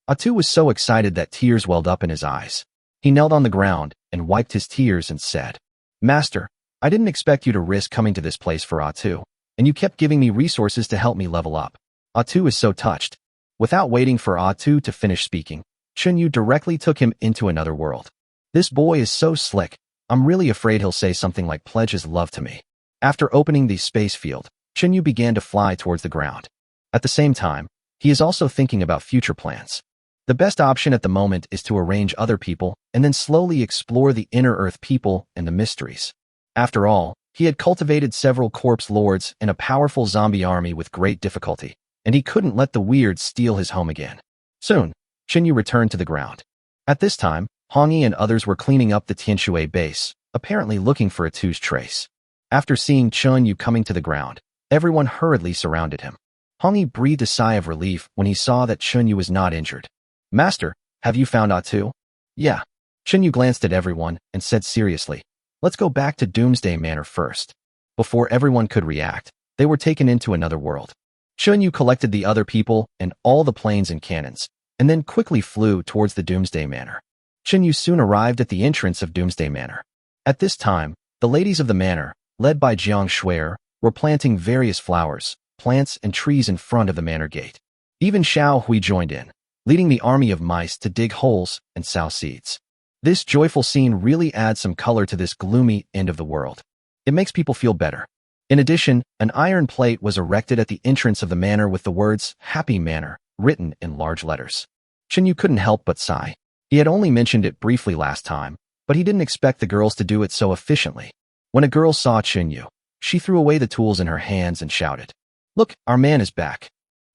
Atu was so excited that tears welled up in his eyes. He knelt on the ground and wiped his tears and said, Master, I didn't expect you to risk coming to this place for Atu, and you kept giving me resources to help me level up. Atu is so touched. Without waiting for Atu to finish speaking, Shinyu directly took him into another world. This boy is so slick, I'm really afraid he'll say something like pledge his love to me. After opening the space field, Shinyu began to fly towards the ground. At the same time, he is also thinking about future plans. The best option at the moment is to arrange other people and then slowly explore the inner earth people and the mysteries. After all, he had cultivated several corpse lords and a powerful zombie army with great difficulty, and he couldn't let the weird steal his home again. Soon, Shinyu returned to the ground. At this time, Hongyi and others were cleaning up the Tianshui base, apparently looking for Atu's trace. After seeing Chunyu coming to the ground, everyone hurriedly surrounded him. Hongyi breathed a sigh of relief when he saw that Chunyu was not injured. Master, have you found Atu? Yeah. Chunyu glanced at everyone and said seriously, let's go back to Doomsday Manor first. Before everyone could react, they were taken into another world. Chunyu collected the other people and all the planes and cannons, and then quickly flew towards the Doomsday Manor. Chunyu soon arrived at the entrance of Doomsday Manor. At this time, the ladies of the manor, led by Jiang Shuer, were planting various flowers, plants, and trees in front of the manor gate. Even Xiao Hui joined in, leading the army of mice to dig holes and sow seeds. This joyful scene really adds some color to this gloomy end of the world. It makes people feel better. In addition, an iron plate was erected at the entrance of the manor with the words, Happy Manor, written in large letters. Shinyu couldn't help but sigh. He had only mentioned it briefly last time, but he didn't expect the girls to do it so efficiently. When a girl saw Shinyu, she threw away the tools in her hands and shouted, Look, our man is back.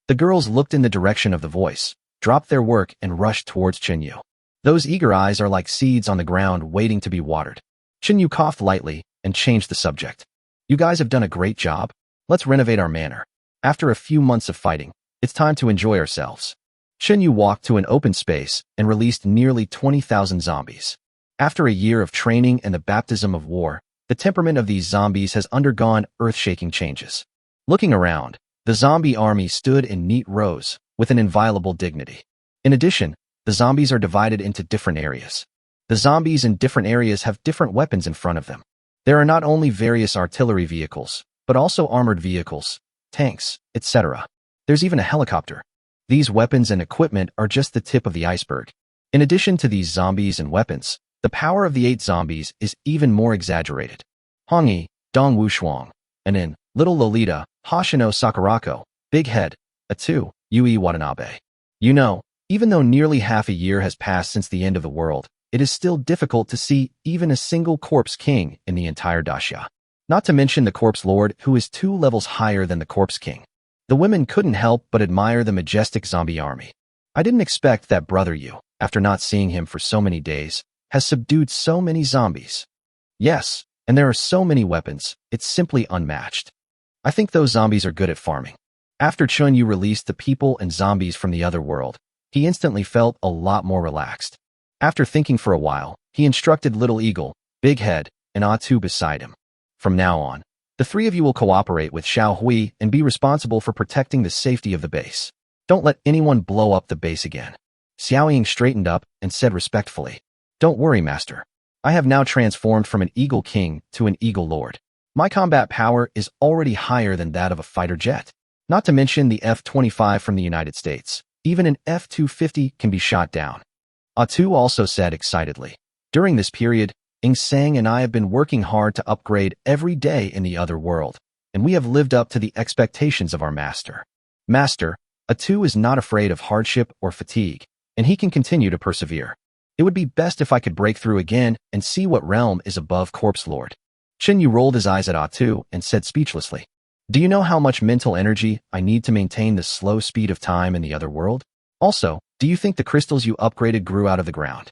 The girls looked in the direction of the voice, dropped their work, and rushed towards Shinyu. Those eager eyes are like seeds on the ground waiting to be watered. Shinyu coughed lightly and changed the subject. You guys have done a great job. Let's renovate our manor. After a few months of fighting, it's time to enjoy ourselves. Shinyu walked to an open space and released nearly 20,000 zombies. After a year of training and the baptism of war, the temperament of these zombies has undergone earth-shaking changes. Looking around, the zombie army stood in neat rows with an inviolable dignity. In addition, the zombies are divided into different areas. The zombies in different areas have different weapons in front of them. There are not only various artillery vehicles, but also armored vehicles, tanks, etc. There's even a helicopter. These weapons and equipment are just the tip of the iceberg. In addition to these zombies and weapons, the power of the 8 zombies is even more exaggerated. Hongyi, Dong Wushuang, and in Little Lolita, Hoshino Sakurako, Big Head, Atu, Yui Watanabe. You know, even though nearly half a year has passed since the end of the world, it is still difficult to see even a single corpse king in the entire daxia. Not to mention the corpse lord who is 2 levels higher than the corpse king. The women couldn't help but admire the majestic zombie army. I didn't expect that brother Yu, after not seeing him for so many days, has subdued so many zombies. Yes, and there are so many weapons, it's simply unmatched. I think those zombies are good at farming. After Chunyu released the people and zombies from the other world, he instantly felt a lot more relaxed. After thinking for a while, he instructed Little Eagle, Big Head, and Atu beside him. From now on, the 3 of you will cooperate with Xiao Hui and be responsible for protecting the safety of the base. Don't let anyone blow up the base again. Xiaoying straightened up and said respectfully, Don't worry, master. I have now transformed from an Eagle King to an Eagle Lord. My combat power is already higher than that of a fighter jet. Not to mention the F-25 from the United States. Even an F-250 can be shot down. Atu also said excitedly, During this period, Ing Sang and I have been working hard to upgrade every day in the other world, and we have lived up to the expectations of our master. Master, Atu is not afraid of hardship or fatigue, and he can continue to persevere. It would be best if I could break through again and see what realm is above Corpse Lord. Shinyu rolled his eyes at Atu and said speechlessly, Do you know how much mental energy I need to maintain the slow speed of time in the other world? Also, do you think the crystals you upgraded grew out of the ground?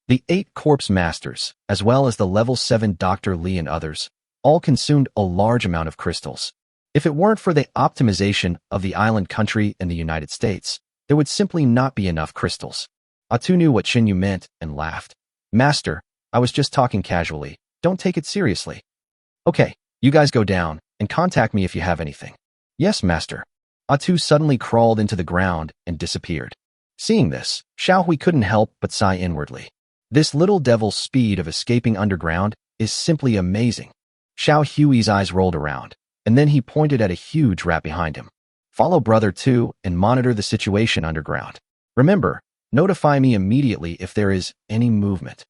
The 8 corpse masters, as well as the level 7 Dr. Lee and others, all consumed a large amount of crystals. If it weren't for the optimization of the island country and the United States, there would simply not be enough crystals. Atu knew what Shinyu meant and laughed. Master, I was just talking casually. Don't take it seriously. Okay, you guys go down and contact me if you have anything. Yes, master. Atu suddenly crawled into the ground and disappeared. Seeing this, Xiaohui couldn't help but sigh inwardly. This little devil's speed of escaping underground is simply amazing. Xiao Hui's eyes rolled around, and then he pointed at a huge rat behind him. Follow brother 2 and monitor the situation underground. Remember, notify me immediately if there is any movement.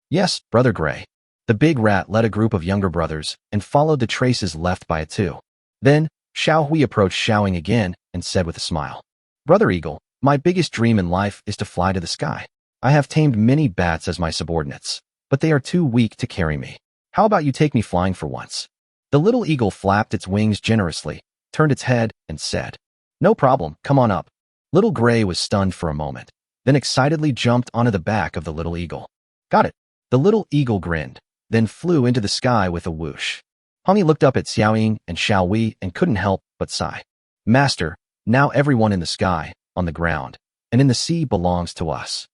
Yes, brother Gray. The big rat led a group of younger brothers and followed the traces left by Atu. Then, Xiao Hui approached Xiaoying again and said with a smile, Brother Eagle, my biggest dream in life is to fly to the sky. I have tamed many bats as my subordinates, but they are too weak to carry me. How about you take me flying for once? The little eagle flapped its wings generously, turned its head, and said, No problem, come on up. Little Gray was stunned for a moment, then excitedly jumped onto the back of the little eagle. Got it. The little eagle grinned, then flew into the sky with a whoosh. Hongi looked up at Xiaoying and Xiao Wei and couldn't help but sigh. Master, now everyone in the sky, on the ground, and in the sea belongs to us.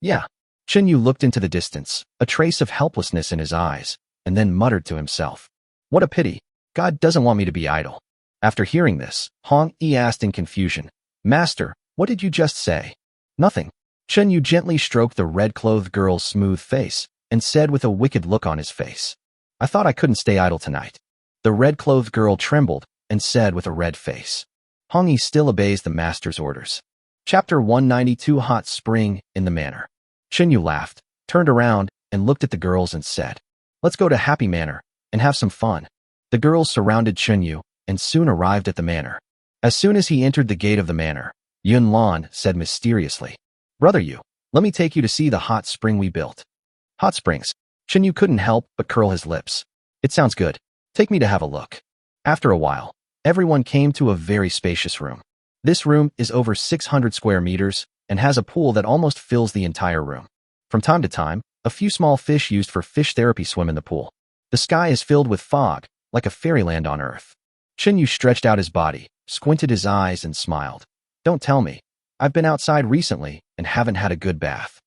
Yeah. Chenyu looked into the distance, a trace of helplessness in his eyes, and then muttered to himself. What a pity. God doesn't want me to be idle. After hearing this, Hong Yi asked in confusion, Master, what did you just say? Nothing. Chenyu gently stroked the red-clothed girl's smooth face and said with a wicked look on his face, I thought I couldn't stay idle tonight. The red-clothed girl trembled and said with a red face, Hong Yi still obeys the master's orders. Chapter 192 Hot Spring in the Manor. Chenyu laughed, turned around, and looked at the girls and said, Let's go to Happy Manor and have some fun. The girls surrounded Chenyu and soon arrived at the manor. As soon as he entered the gate of the manor, Yun Lan said mysteriously, Brother Yu, let me take you to see the hot spring we built. Hot springs. Chenyu couldn't help but curl his lips. It sounds good. Take me to have a look. After a while, everyone came to a very spacious room. This room is over 600 square meters and has a pool that almost fills the entire room. From time to time, a few small fish used for fish therapy swim in the pool. The sky is filled with fog, like a fairyland on earth. Chenyu stretched out his body, squinted his eyes, and smiled. Don't tell me. I've been outside recently and haven't had a good bath.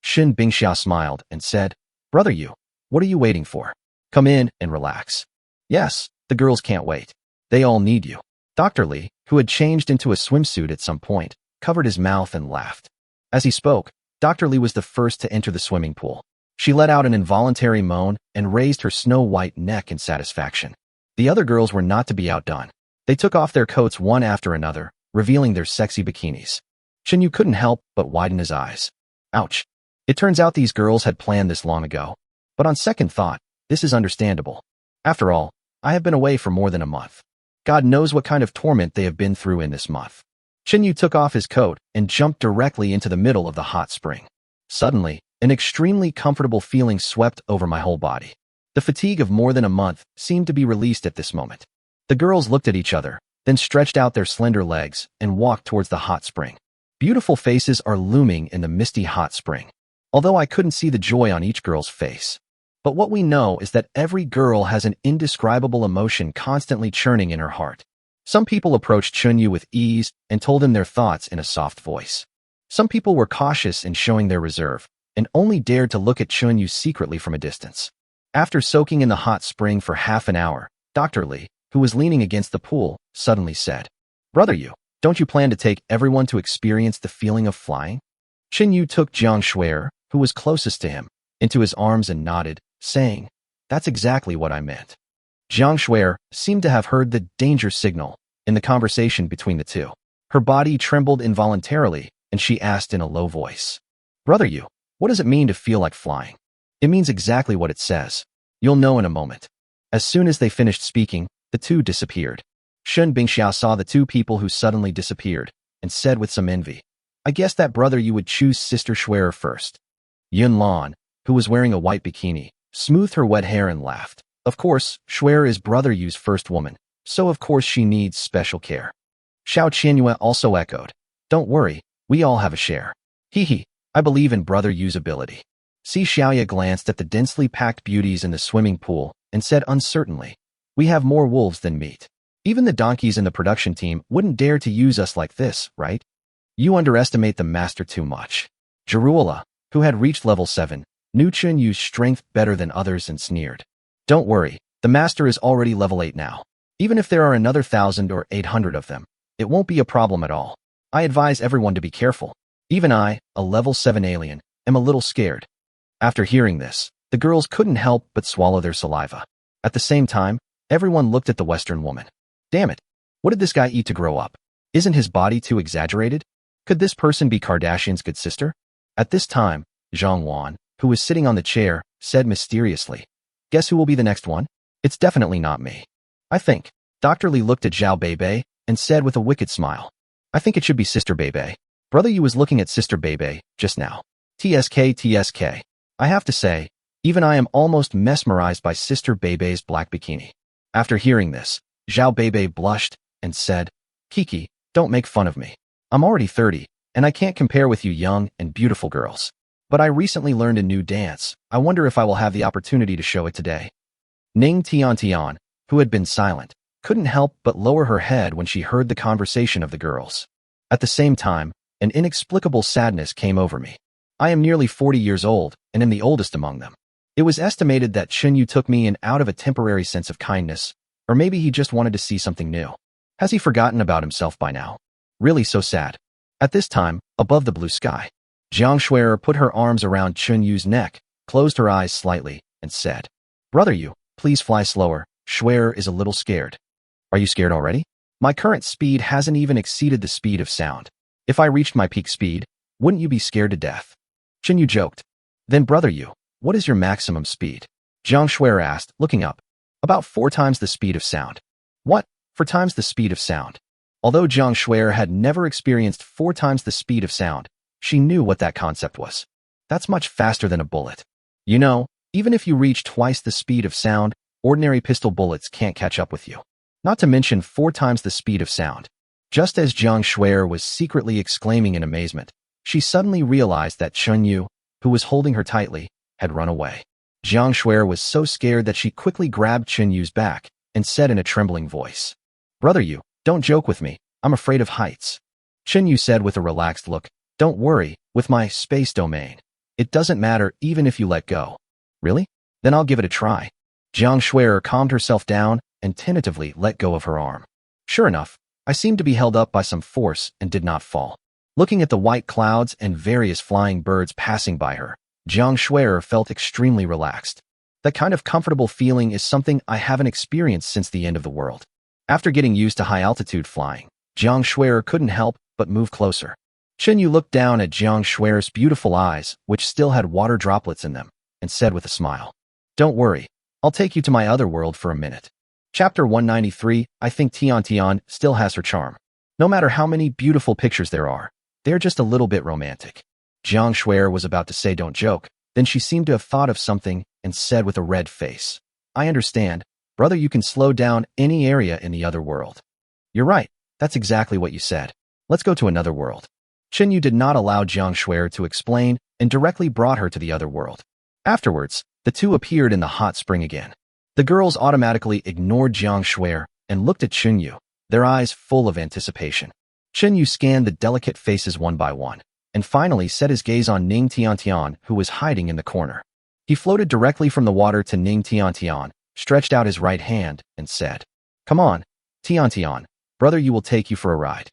Shin Bingxiao smiled and said, Brother Yu, what are you waiting for? Come in and relax. Yes, the girls can't wait. They all need you. Dr. Lee, who had changed into a swimsuit at some point, covered his mouth and laughed. As he spoke, Dr. Lee was the first to enter the swimming pool. She let out an involuntary moan and raised her snow-white neck in satisfaction. The other girls were not to be outdone. They took off their coats one after another, revealing their sexy bikinis. Chenyu couldn't help but widen his eyes. Ouch. It turns out these girls had planned this long ago. But on second thought, this is understandable. After all, I have been away for more than a month. God knows what kind of torment they have been through in this month. Chenyu took off his coat and jumped directly into the middle of the hot spring. Suddenly, an extremely comfortable feeling swept over my whole body. The fatigue of more than a month seemed to be released at this moment. The girls looked at each other, then stretched out their slender legs and walked towards the hot spring. Beautiful faces are looming in the misty hot spring, although I couldn't see the joy on each girl's face. But what we know is that every girl has an indescribable emotion constantly churning in her heart. Some people approached Chenyu with ease and told him their thoughts in a soft voice. Some people were cautious in showing their reserve and only dared to look at Chenyu secretly from a distance. After soaking in the hot spring for half an hour, Dr. Lee, who was leaning against the pool, suddenly said, Brother Yu, don't you plan to take everyone to experience the feeling of flying? Chenyu took Jiang Shuer, who was closest to him, into his arms and nodded, saying, That's exactly what I meant. Jiang Shuer seemed to have heard the danger signal in the conversation between the two. Her body trembled involuntarily, and she asked in a low voice, Brother Yu, what does it mean to feel like flying? It means exactly what it says. You'll know in a moment. As soon as they finished speaking, the two disappeared. Shun Bingxiao saw the two people who suddenly disappeared and said with some envy, I guess that brother you would choose Sister Shuer first. Yun Lan, who was wearing a white bikini, smoothed her wet hair and laughed. Of course, Shuer is Brother Yu's first woman, so of course she needs special care. Xiao Qianyue also echoed, Don't worry, we all have a share. Hee hee, I believe in Brother Yu's ability. Si Xiaoya glanced at the densely packed beauties in the swimming pool and said uncertainly, "We have more wolves than meat. Even the donkeys in the production team wouldn't dare to use us like this, right? You underestimate the master too much." Jarula, who had reached level 7, knew Chen Yu's strength better than others and sneered. "Don't worry, the master is already level 8 now. Even if there are another 1,000 or 800 of them, it won't be a problem at all. I advise everyone to be careful. Even I, a level 7 alien, am a little scared." After hearing this, the girls couldn't help but swallow their saliva. At the same time, everyone looked at the Western woman. Damn it, what did this guy eat to grow up? Isn't his body too exaggerated? Could this person be Kardashian's good sister? At this time, Zhang Wan, who was sitting on the chair, said mysteriously, "Guess who will be the next one? It's definitely not me. I think." Dr. Li looked at Zhao Beibei and said with a wicked smile, "I think it should be Sister Beibei. Brother Yu was looking at Sister Beibei just now. TSK. I have to say, even I am almost mesmerized by Sister Beibei's black bikini." After hearing this, Zhao Beibei blushed and said, "Kiki, don't make fun of me. I'm already 30, and I can't compare with you young and beautiful girls. But I recently learned a new dance. I wonder if I will have the opportunity to show it today." Ning Tian, who had been silent, couldn't help but lower her head when she heard the conversation of the girls. At the same time, an inexplicable sadness came over me. I am nearly 40 years old and am the oldest among them. It was estimated that Chen Yu took me in out of a temporary sense of kindness, or maybe he just wanted to see something new. Has he forgotten about himself by now? Really so sad. At this time, above the blue sky, Jiang Shuer put her arms around Chen Yu's neck, closed her eyes slightly, and said, "Brother Yu, please fly slower. Shuer is a little scared." "Are you scared already? My current speed hasn't even exceeded the speed of sound. If I reached my peak speed, wouldn't you be scared to death?" Chen Yu joked. "Then Brother Yu, what is your maximum speed?" Jiang Shuer asked, looking up. "About 4 times the speed of sound." "What? 4 times the speed of sound?" Although Jiang Shuer had never experienced 4 times the speed of sound, she knew what that concept was. That's much faster than a bullet. You know, even if you reach twice the speed of sound, ordinary pistol bullets can't catch up with you. Not to mention 4 times the speed of sound. Just as Jiang Shuer was secretly exclaiming in amazement, she suddenly realized that Chen Yu, who was holding her tightly, had run away. Jiang Shuer was so scared that she quickly grabbed Chen Yu's back and said in a trembling voice, "Brother Yu, don't joke with me. I'm afraid of heights." Chen Yu said with a relaxed look, "Don't worry, with my space domain. It doesn't matter even if you let go." "Really? Then I'll give it a try." Jiang Shuer calmed herself down and tentatively let go of her arm. Sure enough, I seemed to be held up by some force and did not fall. Looking at the white clouds and various flying birds passing by her, Jiang Shuer felt extremely relaxed. That kind of comfortable feeling is something I haven't experienced since the end of the world. After getting used to high-altitude flying, Jiang Shuer couldn't help but move closer. Chen Yu looked down at Jiang Shuer's beautiful eyes, which still had water droplets in them, and said with a smile, "Don't worry, I'll take you to my other world for a minute." Chapter 193, I think Tian still has her charm. No matter how many beautiful pictures there are, they're just a little bit romantic. Jiang Shuer was about to say don't joke, then she seemed to have thought of something and said with a red face, "I understand. Brother, you can slow down any area in the other world." "You're right. That's exactly what you said. Let's go to another world." Chen Yu did not allow Jiang Shuer to explain and directly brought her to the other world. Afterwards, the two appeared in the hot spring again. The girls automatically ignored Jiang Shuer and looked at Chen Yu, their eyes full of anticipation. Chen Yu scanned the delicate faces one by one, and finally set his gaze on Ning Tian, who was hiding in the corner. He floated directly from the water to Ning Tian, stretched out his right hand, and said, "Come on, Tian, brother, you will take you for a ride."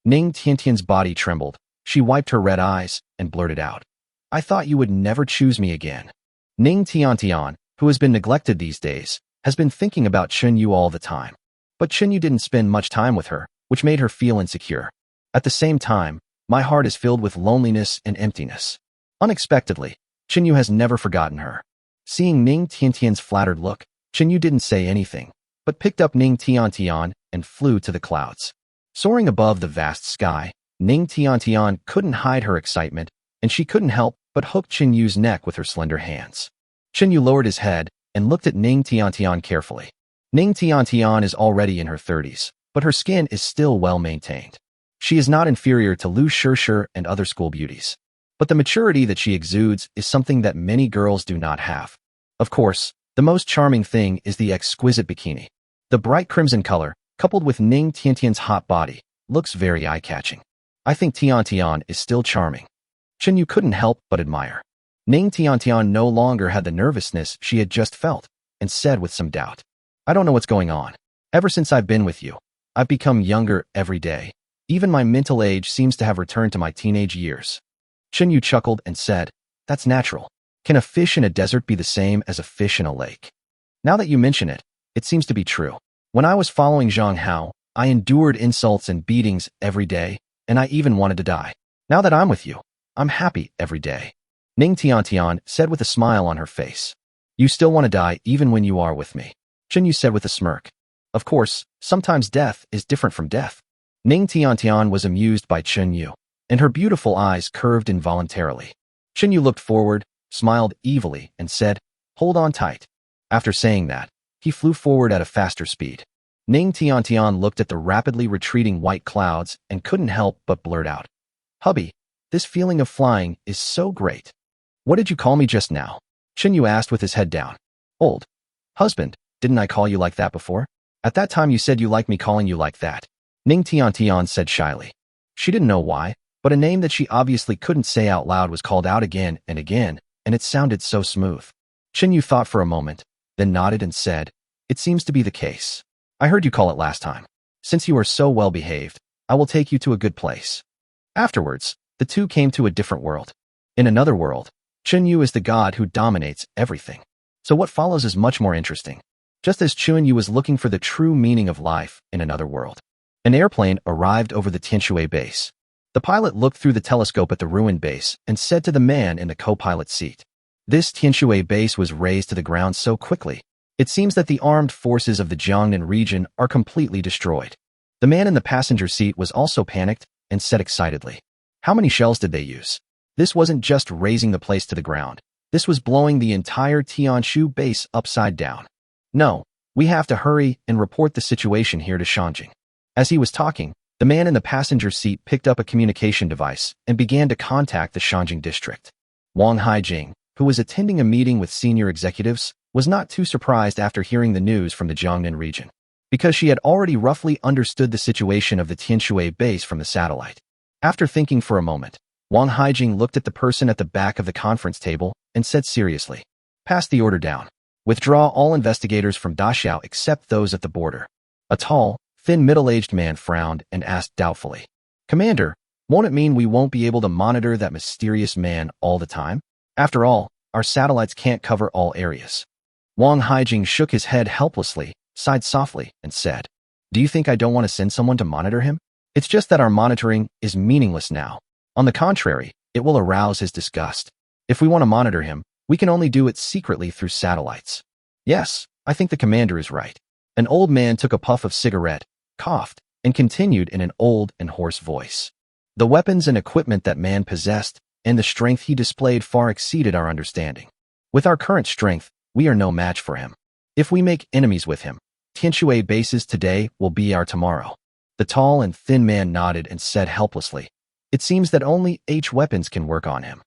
Ning Tian's body trembled. She wiped her red eyes and blurted out, "I thought you would never choose me again." Ning Tian, who has been neglected these days, has been thinking about Chen Yu all the time. But Chen Yu didn't spend much time with her, which made her feel insecure. At the same time, my heart is filled with loneliness and emptiness. Unexpectedly, Chen Yu has never forgotten her. Seeing Ning Tian's flattered look, Chen Yu didn't say anything, but picked up Ning Tian and flew to the clouds. Soaring above the vast sky, Ning Tian couldn't hide her excitement, and she couldn't help but hook Chen Yu's neck with her slender hands. Chen Yu lowered his head and looked at Ning Tian carefully. Ning Tian is already in her 30s, but her skin is still well maintained. She is not inferior to Lu Shishir and other school beauties. But the maturity that she exudes is something that many girls do not have. Of course, the most charming thing is the exquisite bikini. The bright crimson color, coupled with Ning Tiantian's hot body, looks very eye-catching. I think Tiantian is still charming. Chen Yu couldn't help but admire. Ning Tiantian no longer had the nervousness she had just felt, and said with some doubt, I don't know what's going on. Ever since I've been with you, I've become younger every day. Even my mental age seems to have returned to my teenage years. Chen Yu chuckled and said, That's natural. Can a fish in a desert be the same as a fish in a lake? Now that you mention it, it seems to be true. When I was following Zhang Hao, I endured insults and beatings every day, and I even wanted to die. Now that I'm with you, I'm happy every day. Ning Tiantian said with a smile on her face. You still want to die even when you are with me. Chen Yu said with a smirk. Of course, sometimes death is different from death. Ning Tiantian was amused by Chen Yu, and her beautiful eyes curved involuntarily. Chen Yu looked forward, smiled evilly, and said, Hold on tight. After saying that, he flew forward at a faster speed. Ning Tiantian looked at the rapidly retreating white clouds and couldn't help but blurt out, Hubby, this feeling of flying is so great. What did you call me just now? Chen Yu asked with his head down. Old husband, didn't I call you like that before? At that time you said you liked me calling you like that. Ning Tiantian said shyly. She didn't know why, but a name that she obviously couldn't say out loud was called out again, and it sounded so smooth. Chen Yu thought for a moment, then nodded and said, It seems to be the case. I heard you call it last time. Since you are so well behaved, I will take you to a good place. Afterwards, the two came to a different world. In another world, Chen Yu is the god who dominates everything. So what follows is much more interesting. Just as Chen Yu was looking for the true meaning of life in another world, an airplane arrived over the Tianshui base. The pilot looked through the telescope at the ruined base and said to the man in the co-pilot seat, This Tianshui base was razed to the ground so quickly. It seems that the armed forces of the Jiangnan region are completely destroyed. The man in the passenger seat was also panicked and said excitedly, How many shells did they use? This wasn't just razing the place to the ground. This was blowing the entire Tianshui base upside down. No, we have to hurry and report the situation here to Shanjing. As he was talking, the man in the passenger seat picked up a communication device and began to contact the Shanjing district. Wang Haijing, who was attending a meeting with senior executives, was not too surprised after hearing the news from the Jiangnan region, because she had already roughly understood the situation of the Tianshui base from the satellite. After thinking for a moment, Wang Haijing looked at the person at the back of the conference table and said seriously, Pass the order down. Withdraw all investigators from Daxiao except those at the border. A tall, thin middle-aged man frowned and asked doubtfully, Commander, won't it mean we won't be able to monitor that mysterious man all the time? After all, our satellites can't cover all areas. Wang Haijing shook his head helplessly, sighed softly, and said, Do you think I don't want to send someone to monitor him? It's just that our monitoring is meaningless now. On the contrary, it will arouse his disgust. If we want to monitor him, we can only do it secretly through satellites. Yes, I think the commander is right. An old man took a puff of cigarette, coughed, and continued in an old and hoarse voice. The weapons and equipment that man possessed and the strength he displayed far exceeded our understanding. With our current strength, we are no match for him. If we make enemies with him, Tianshui bases today will be our tomorrow. The tall and thin man nodded and said helplessly, It seems that only H weapons can work on him.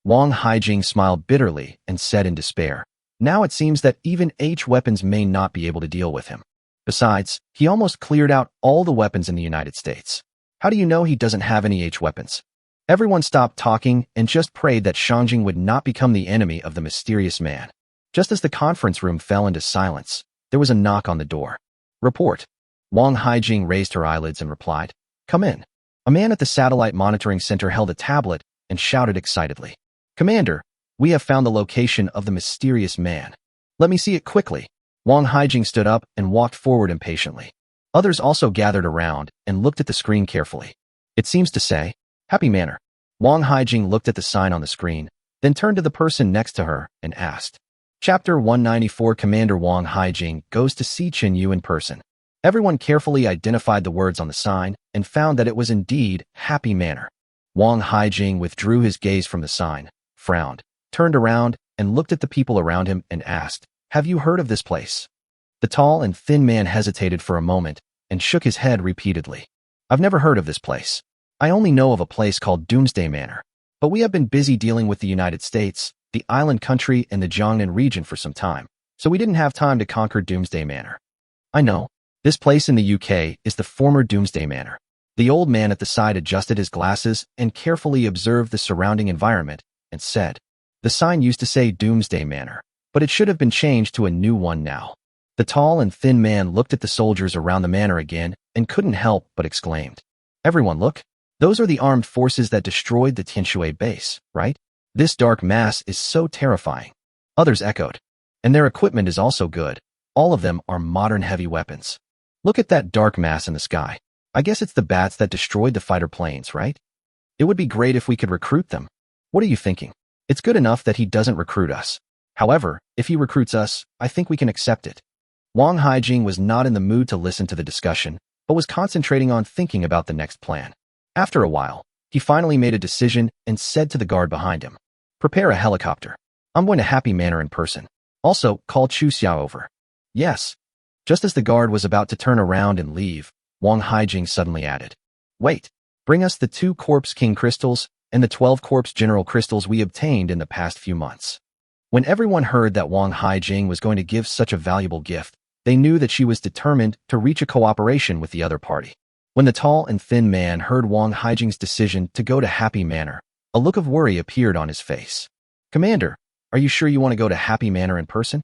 Wang Haijing smiled bitterly and said in despair, Now it seems that even H weapons may not be able to deal with him. Besides, he almost cleared out all the weapons in the United States. How do you know he doesn't have any H weapons? Everyone stopped talking and just prayed that Shanjing would not become the enemy of the mysterious man. Just as the conference room fell into silence, there was a knock on the door. Report. Wang Haijing raised her eyelids and replied, Come in. A man at the satellite monitoring center held a tablet and shouted excitedly, Commander, we have found the location of the mysterious man. Let me see it quickly. Wang Haijing stood up and walked forward impatiently. Others also gathered around and looked at the screen carefully. It seems to say, Happy Manor. Wang Haijing looked at the sign on the screen, then turned to the person next to her and asked. Chapter 194 Commander Wang Haijing goes to see Chen Yu in person. Everyone carefully identified the words on the sign and found that it was indeed Happy Manor. Wang Haijing withdrew his gaze from the sign, frowned, turned around, and looked at the people around him and asked, Have you heard of this place? The tall and thin man hesitated for a moment and shook his head repeatedly. I've never heard of this place. I only know of a place called Doomsday Manor. But we have been busy dealing with the United States, the island country, and the Jiangnan region for some time, so we didn't have time to conquer Doomsday Manor. I know. This place in the UK is the former Doomsday Manor. The old man at the side adjusted his glasses and carefully observed the surrounding environment and said, "The sign used to say Doomsday Manor, but it should have been changed to a new one now." The tall and thin man looked at the soldiers around the manor again and couldn't help but exclaimed, "Everyone look! Those are the armed forces that destroyed the Tianshui base, right? This dark mass is so terrifying." Others echoed. "And their equipment is also good. All of them are modern heavy weapons. Look at that dark mass in the sky. I guess it's the bats that destroyed the fighter planes, right? It would be great if we could recruit them. What are you thinking? It's good enough that he doesn't recruit us. However, if he recruits us, I think we can accept it." Wang Haijing was not in the mood to listen to the discussion, but was concentrating on thinking about the next plan. After a while, he finally made a decision and said to the guard behind him, "Prepare a helicopter. I'm going to Happy Manor in person. Also, call Chu Xiao over." "Yes." Just as the guard was about to turn around and leave, Wang Haijing suddenly added, "Wait, bring us the 2 Corpse King crystals and the 12 Corpse General crystals we obtained in the past few months." When everyone heard that Wang Haijing was going to give such a valuable gift, they knew that she was determined to reach a cooperation with the other party. When the tall and thin man heard Wang Haijing's decision to go to Happy Manor, a look of worry appeared on his face. "Commander, are you sure you want to go to Happy Manor in person?"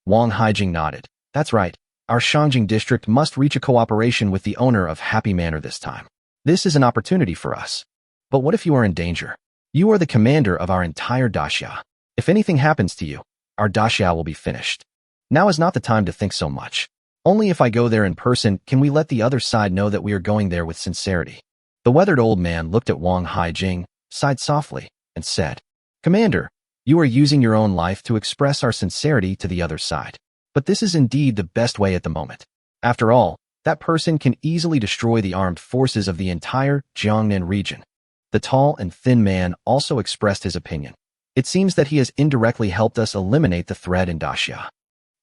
Wang Haijing nodded. "That's right. Our Shangjing district must reach a cooperation with the owner of Happy Manor this time. This is an opportunity for us. But what if you are in danger? You are the commander of our entire daxia. If anything happens to you, our daxia will be finished. Now is not the time to think so much. Only if I go there in person can we let the other side know that we are going there with sincerity." The weathered old man looked at Wang Haijing, sighed softly, and said, "Commander, you are using your own life to express our sincerity to the other side. But this is indeed the best way at the moment. After all, that person can easily destroy the armed forces of the entire Jiangnan region." The tall and thin man also expressed his opinion. "It seems that he has indirectly helped us eliminate the threat in daxia."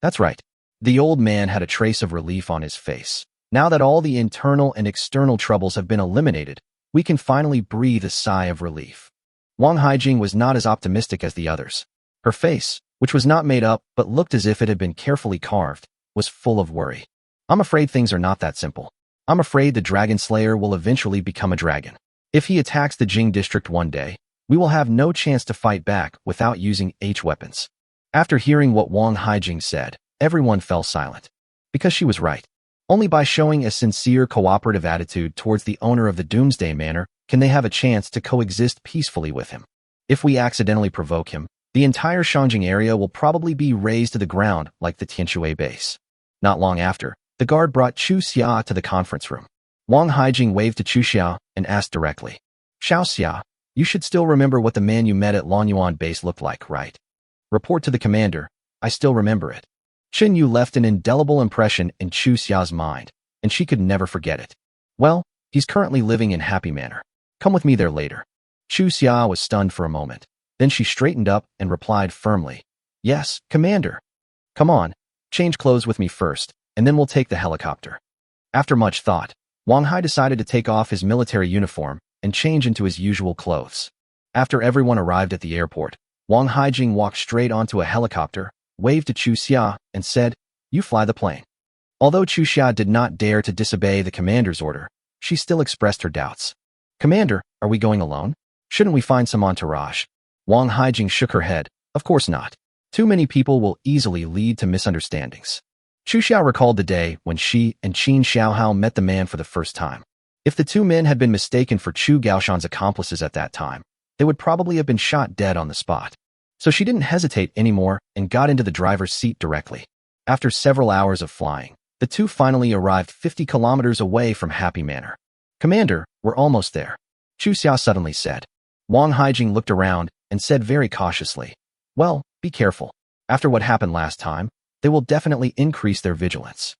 "That's right." The old man had a trace of relief on his face. Now that all the internal and external troubles have been eliminated, we can finally breathe a sigh of relief. Wang Haijing was not as optimistic as the others. Her face, which was not made up but looked as if it had been carefully carved, was full of worry. "I'm afraid things are not that simple. I'm afraid the Dragon Slayer will eventually become a dragon. If he attacks the Jing district one day, we will have no chance to fight back without using H-weapons." After hearing what Wang Haijing said, everyone fell silent. Because she was right. Only by showing a sincere cooperative attitude towards the owner of the Doomsday Manor can they have a chance to coexist peacefully with him. If we accidentally provoke him, the entire Shangjing area will probably be razed to the ground like the Tianshui base. Not long after, the guard brought Chu Xia to the conference room. Wang Haijing waved to Chu Xia and asked directly, "Xiao Xia, you should still remember what the man you met at Lonyuan base looked like, right?" "Report to the commander. I still remember it." Chen Yu left an indelible impression in Chu Xia's mind, and she could never forget it. "Well, he's currently living in Happy Manor. Come with me there later." Chu Xia was stunned for a moment. Then she straightened up and replied firmly, "Yes, Commander." "Come on, change clothes with me first, and then we'll take the helicopter." After much thought, Wang Hai decided to take off his military uniform and change into his usual clothes. After everyone arrived at the airport, Wang Haijing walked straight onto a helicopter, waved to Chu Xia, and said, "You fly the plane." Although Chu Xia did not dare to disobey the commander's order, she still expressed her doubts. "Commander, are we going alone? Shouldn't we find some entourage?" Wang Haijing shook her head. "Of course not. Too many people will easily lead to misunderstandings." Chu Xiao recalled the day when she and Qin Xiaohao met the man for the first time. If the two men had been mistaken for Chu Gaoshan's accomplices at that time, they would probably have been shot dead on the spot. So she didn't hesitate anymore and got into the driver's seat directly. After several hours of flying, the two finally arrived 50 kilometers away from Happy Manor. "Commander, we're almost there," Chu Xiao suddenly said. Wang Haijing looked around and said very cautiously, "Well, be careful. After what happened last time, they will definitely increase their vigilance."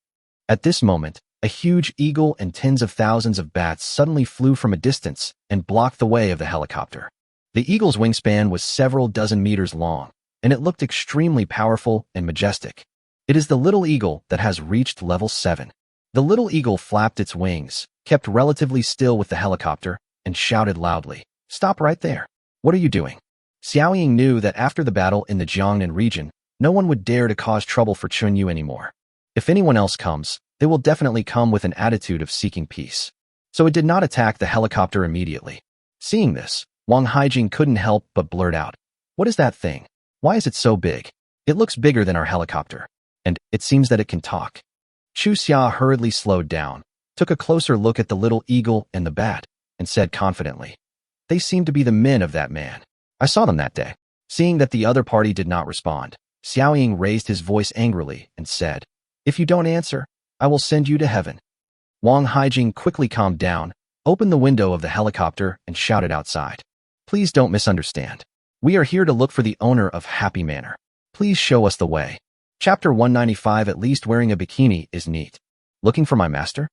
At this moment, a huge eagle and tens of thousands of bats suddenly flew from a distance and blocked the way of the helicopter. The eagle's wingspan was several dozen meters long, and it looked extremely powerful and majestic. It is the little eagle that has reached level 7. The little eagle flapped its wings, kept relatively still with the helicopter, and shouted loudly, "Stop right there." What are you doing? Xiaoying knew that after the battle in the Jiangnan region, no one would dare to cause trouble for Chunyu anymore. If anyone else comes, they will definitely come with an attitude of seeking peace. So it did not attack the helicopter immediately. Seeing this, Wang Haijing couldn't help but blurt out, "What is that thing? Why is it so big? It looks bigger than our helicopter. And it seems that it can talk." Chu Xia hurriedly slowed down, took a closer look at the little eagle and the bat, and said confidently, "They seem to be the men of that man. I saw them that day." Seeing that the other party did not respond, Xiaoying raised his voice angrily and said, "If you don't answer, I will send you to heaven." Wang Haijing quickly calmed down, opened the window of the helicopter, and shouted outside, "Please don't misunderstand. We are here to look for the owner of Happy Manor. Please show us the way." Chapter 195. At least wearing a bikini is neat. Looking for my master?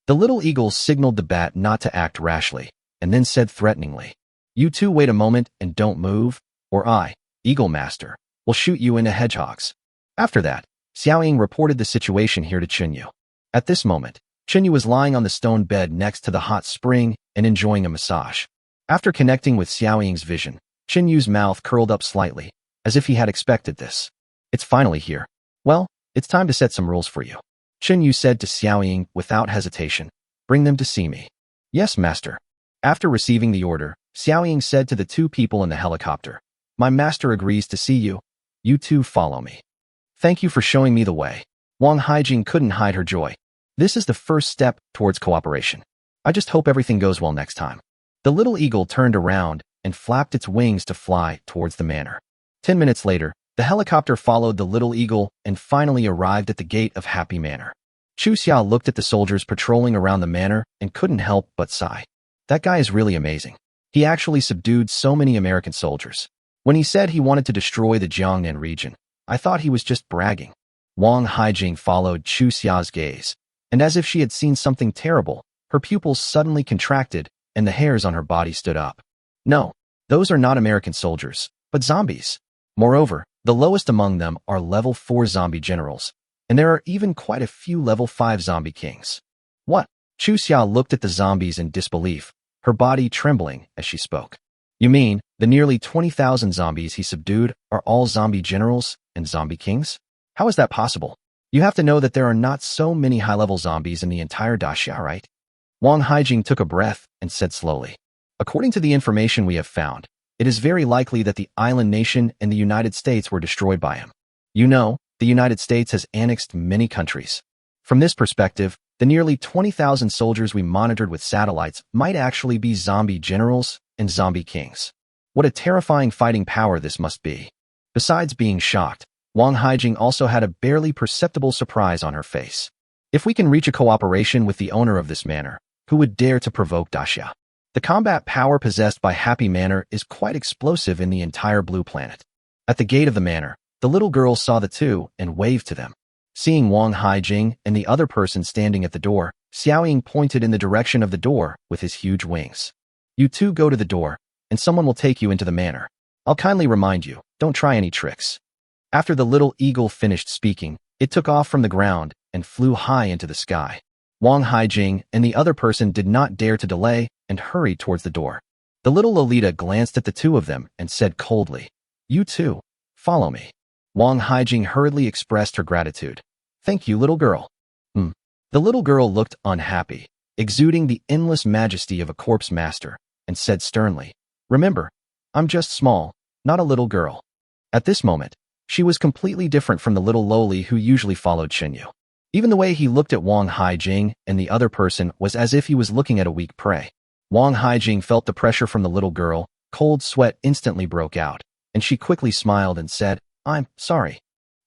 The little eagle signaled the bat not to act rashly, and then said threateningly, "You two wait a moment and don't move, or I, Eagle Master, will shoot you into hedgehogs." After that, Xiaoying reported the situation here to Chunyu. At this moment, Chunyu was lying on the stone bed next to the hot spring and enjoying a massage. After connecting with Xiaoying's vision, Chunyu's mouth curled up slightly, as if he had expected this. "It's finally here. Well, it's time to set some rules for you." Chunyu said to Xiaoying without hesitation, "Bring them to see me." "Yes, master." After receiving the order, Xiaoying said to the two people in the helicopter, "My master agrees to see you. You two follow me." "Thank you for showing me the way." Wang Haijing couldn't hide her joy. This is the first step towards cooperation. I just hope everything goes well next time. The little eagle turned around and flapped its wings to fly towards the manor. 10 minutes later, the helicopter followed the little eagle and finally arrived at the gate of Happy Manor. Chu Xia looked at the soldiers patrolling around the manor and couldn't help but sigh. That guy is really amazing. He actually subdued so many American soldiers. When he said he wanted to destroy the Jiangnan region, I thought he was just bragging. Wang Haijing followed Chu Xia's gaze, and as if she had seen something terrible, her pupils suddenly contracted and the hairs on her body stood up. No, those are not American soldiers, but zombies. Moreover, the lowest among them are level 4 zombie generals, and there are even quite a few level 5 zombie kings. What? Chu Xia looked at the zombies in disbelief, her body trembling as she spoke. You mean, the nearly 20,000 zombies he subdued are all zombie generals and zombie kings? How is that possible? You have to know that there are not so many high-level zombies in the entire Daxia, right? Wang Haijing took a breath and said slowly, "According to the information we have found, it is very likely that the island nation and the United States were destroyed by him. You know, the United States has annexed many countries. From this perspective, the nearly 20,000 soldiers we monitored with satellites might actually be zombie generals and zombie kings. What a terrifying fighting power this must be." Besides being shocked, Wang Haijing also had a barely perceptible surprise on her face. If we can reach a cooperation with the owner of this manor, who would dare to provoke Daxia? The combat power possessed by Happy Manor is quite explosive in the entire blue planet. At the gate of the manor, the little girl saw the two and waved to them. Seeing Wang Haijing and the other person standing at the door, Xiaoying pointed in the direction of the door with his huge wings. "You two go to the door, and someone will take you into the manor. I'll kindly remind you, don't try any tricks." After the little eagle finished speaking, it took off from the ground and flew high into the sky. Wang Haijing and the other person did not dare to delay and hurried towards the door. The little Lolita glanced at the two of them and said coldly, "You two, follow me." Wang Haijing hurriedly expressed her gratitude. "Thank you, little girl." The little girl looked unhappy, exuding the endless majesty of a corpse master, and said sternly, "Remember, I'm just small, not a little girl." At this moment, she was completely different from the little loli who usually followed Xinyu. Even the way he looked at Wang Haijing and the other person was as if he was looking at a weak prey. Wang Haijing felt the pressure from the little girl, cold sweat instantly broke out, and she quickly smiled and said, "I'm sorry.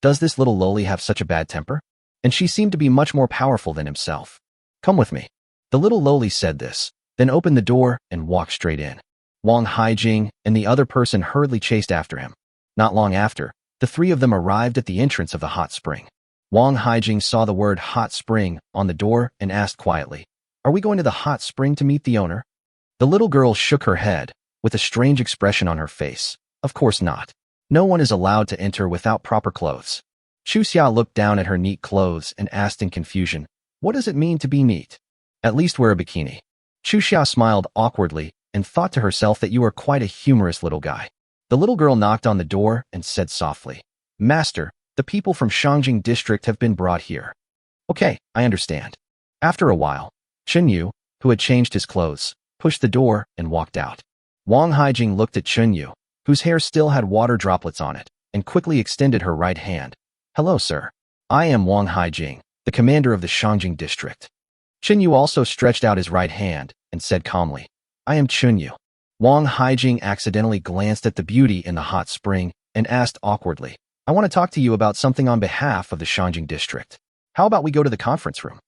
Does this little loli have such a bad temper?" And she seemed to be much more powerful than himself. "Come with me." The little loli said this, then opened the door and walked straight in. Wang Haijing and the other person hurriedly chased after him. Not long after, the three of them arrived at the entrance of the hot spring. Wang Haijing saw the word hot spring on the door and asked quietly, "Are we going to the hot spring to meet the owner?" The little girl shook her head, with a strange expression on her face. "Of course not. No one is allowed to enter without proper clothes." Chu Xia looked down at her neat clothes and asked in confusion, "What does it mean to be neat?" "At least wear a bikini." Chu Xia smiled awkwardly and thought to herself that you are quite a humorous little guy. The little girl knocked on the door and said softly, "Master, the people from Shangjing district have been brought here." "Okay, I understand." After a while, Chen Yu, who had changed his clothes, pushed the door and walked out. Wang Haijing looked at Chen Yu, whose hair still had water droplets on it, and quickly extended her right hand. "Hello, sir. I am Wang Haijing, the commander of the Shangjing district." Chen Yu also stretched out his right hand and said calmly, "I am Chen Yu." Wang Haijing accidentally glanced at the beauty in the hot spring and asked awkwardly, "I want to talk to you about something on behalf of the Shangjing district. How about we go to the conference room?"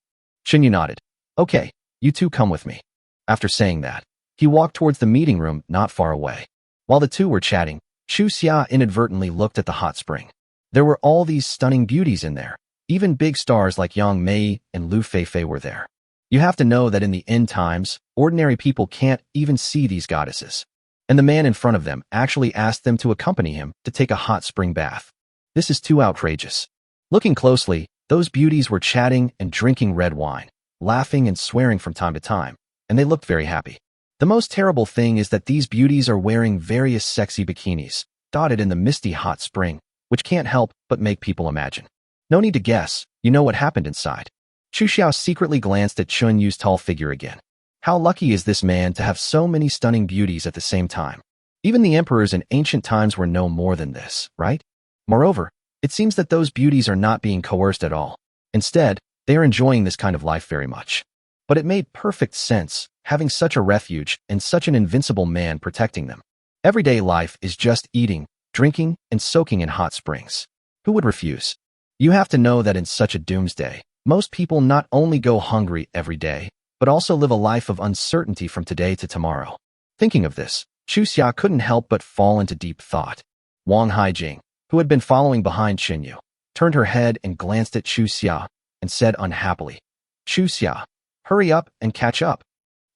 Chen Yu nodded. "Okay, you two come with me." After saying that, he walked towards the meeting room not far away. While the two were chatting, Chu Xia inadvertently looked at the hot spring. There were all these stunning beauties in there. Even big stars like Yang Mei and Lu Feifei were there. You have to know that in the end times, ordinary people can't even see these goddesses. And the man in front of them actually asked them to accompany him to take a hot spring bath. This is too outrageous. Looking closely, those beauties were chatting and drinking red wine, laughing and swearing from time to time, and they looked very happy. The most terrible thing is that these beauties are wearing various sexy bikinis, dotted in the misty hot spring, which can't help but make people imagine. No need to guess, you know what happened inside. Chu Xiao secretly glanced at Chun Yu's tall figure again. How lucky is this man to have so many stunning beauties at the same time? Even the emperors in ancient times were no more than this, right? Moreover, it seems that those beauties are not being coerced at all. Instead, they are enjoying this kind of life very much. But it made perfect sense, having such a refuge and such an invincible man protecting them. Everyday life is just eating, drinking, and soaking in hot springs. Who would refuse? You have to know that in such a doomsday, most people not only go hungry every day, but also live a life of uncertainty from today to tomorrow. Thinking of this, Chu Xia couldn't help but fall into deep thought. Wang Haijing, who had been following behind Chen Yu, turned her head and glanced at Chu Xia and said unhappily, "Chu Xia, hurry up and catch up."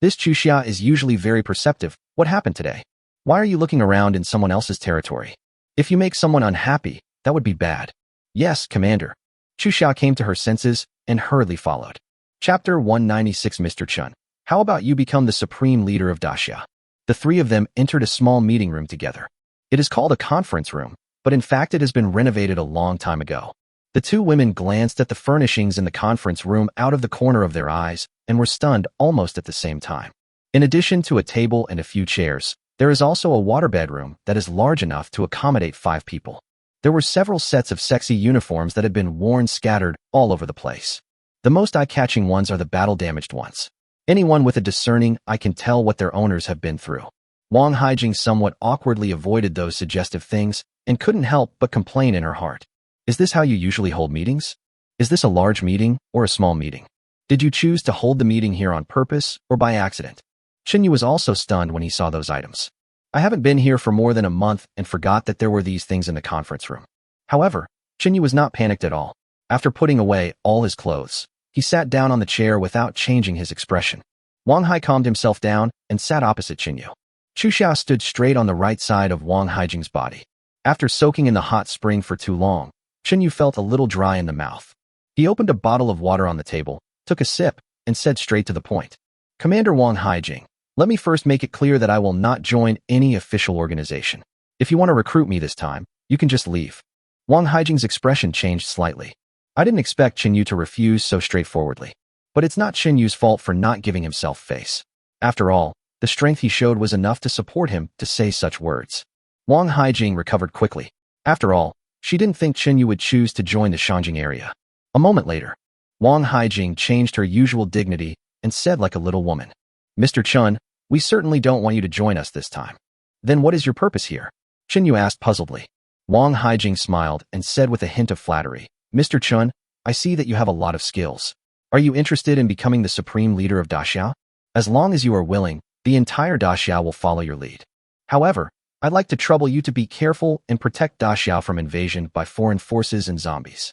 This Chu Xia is usually very perceptive. What happened today? Why are you looking around in someone else's territory? If you make someone unhappy, that would be bad. Yes, Commander. Chu Xia came to her senses and hurriedly followed. Chapter 196. Mr. Chun, how about you become the supreme leader of Daxia? The three of them entered a small meeting room together. It is called a conference room, but in fact it has been renovated a long time ago. The two women glanced at the furnishings in the conference room out of the corner of their eyes and were stunned almost at the same time. In addition to a table and a few chairs, there is also a waterbed room that is large enough to accommodate 5 people. There were several sets of sexy uniforms that had been worn scattered all over the place. The most eye-catching ones are the battle-damaged ones. Anyone with a discerning eye can tell what their owners have been through. Wang Haijing somewhat awkwardly avoided those suggestive things and couldn't help but complain in her heart. Is this how you usually hold meetings? Is this a large meeting or a small meeting? Did you choose to hold the meeting here on purpose or by accident? Chen Yu was also stunned when he saw those items. I haven't been here for more than a month and forgot that there were these things in the conference room. However, Chen Yu was not panicked at all. After putting away all his clothes, he sat down on the chair without changing his expression. Wang Hai calmed himself down and sat opposite Chen Yu. Chu Xia stood straight on the right side of Wang Haijing's body. After soaking in the hot spring for too long, Chen Yu felt a little dry in the mouth. He opened a bottle of water on the table, took a sip, and said straight to the point. Commander Wang Haijing, let me first make it clear that I will not join any official organization. If you want to recruit me this time, you can just leave. Wang Haijing's expression changed slightly. I didn't expect Chen Yu to refuse so straightforwardly. But it's not Chen Yu's fault for not giving himself face. After all, the strength he showed was enough to support him to say such words. Wang Haijing recovered quickly. After all, she didn't think Chen Yu would choose to join the Shangjing area. A moment later, Wang Haijing changed her usual dignity and said like a little woman, Mr. Chun, we certainly don't want you to join us this time. Then what is your purpose here? Chen Yu asked puzzledly. Wang Haijing smiled and said with a hint of flattery, Mr. Chun, I see that you have a lot of skills. Are you interested in becoming the supreme leader of Daxia? As long as you are willing, the entire Daxia will follow your lead. However, I'd like to trouble you to be careful and protect Daxia from invasion by foreign forces and zombies.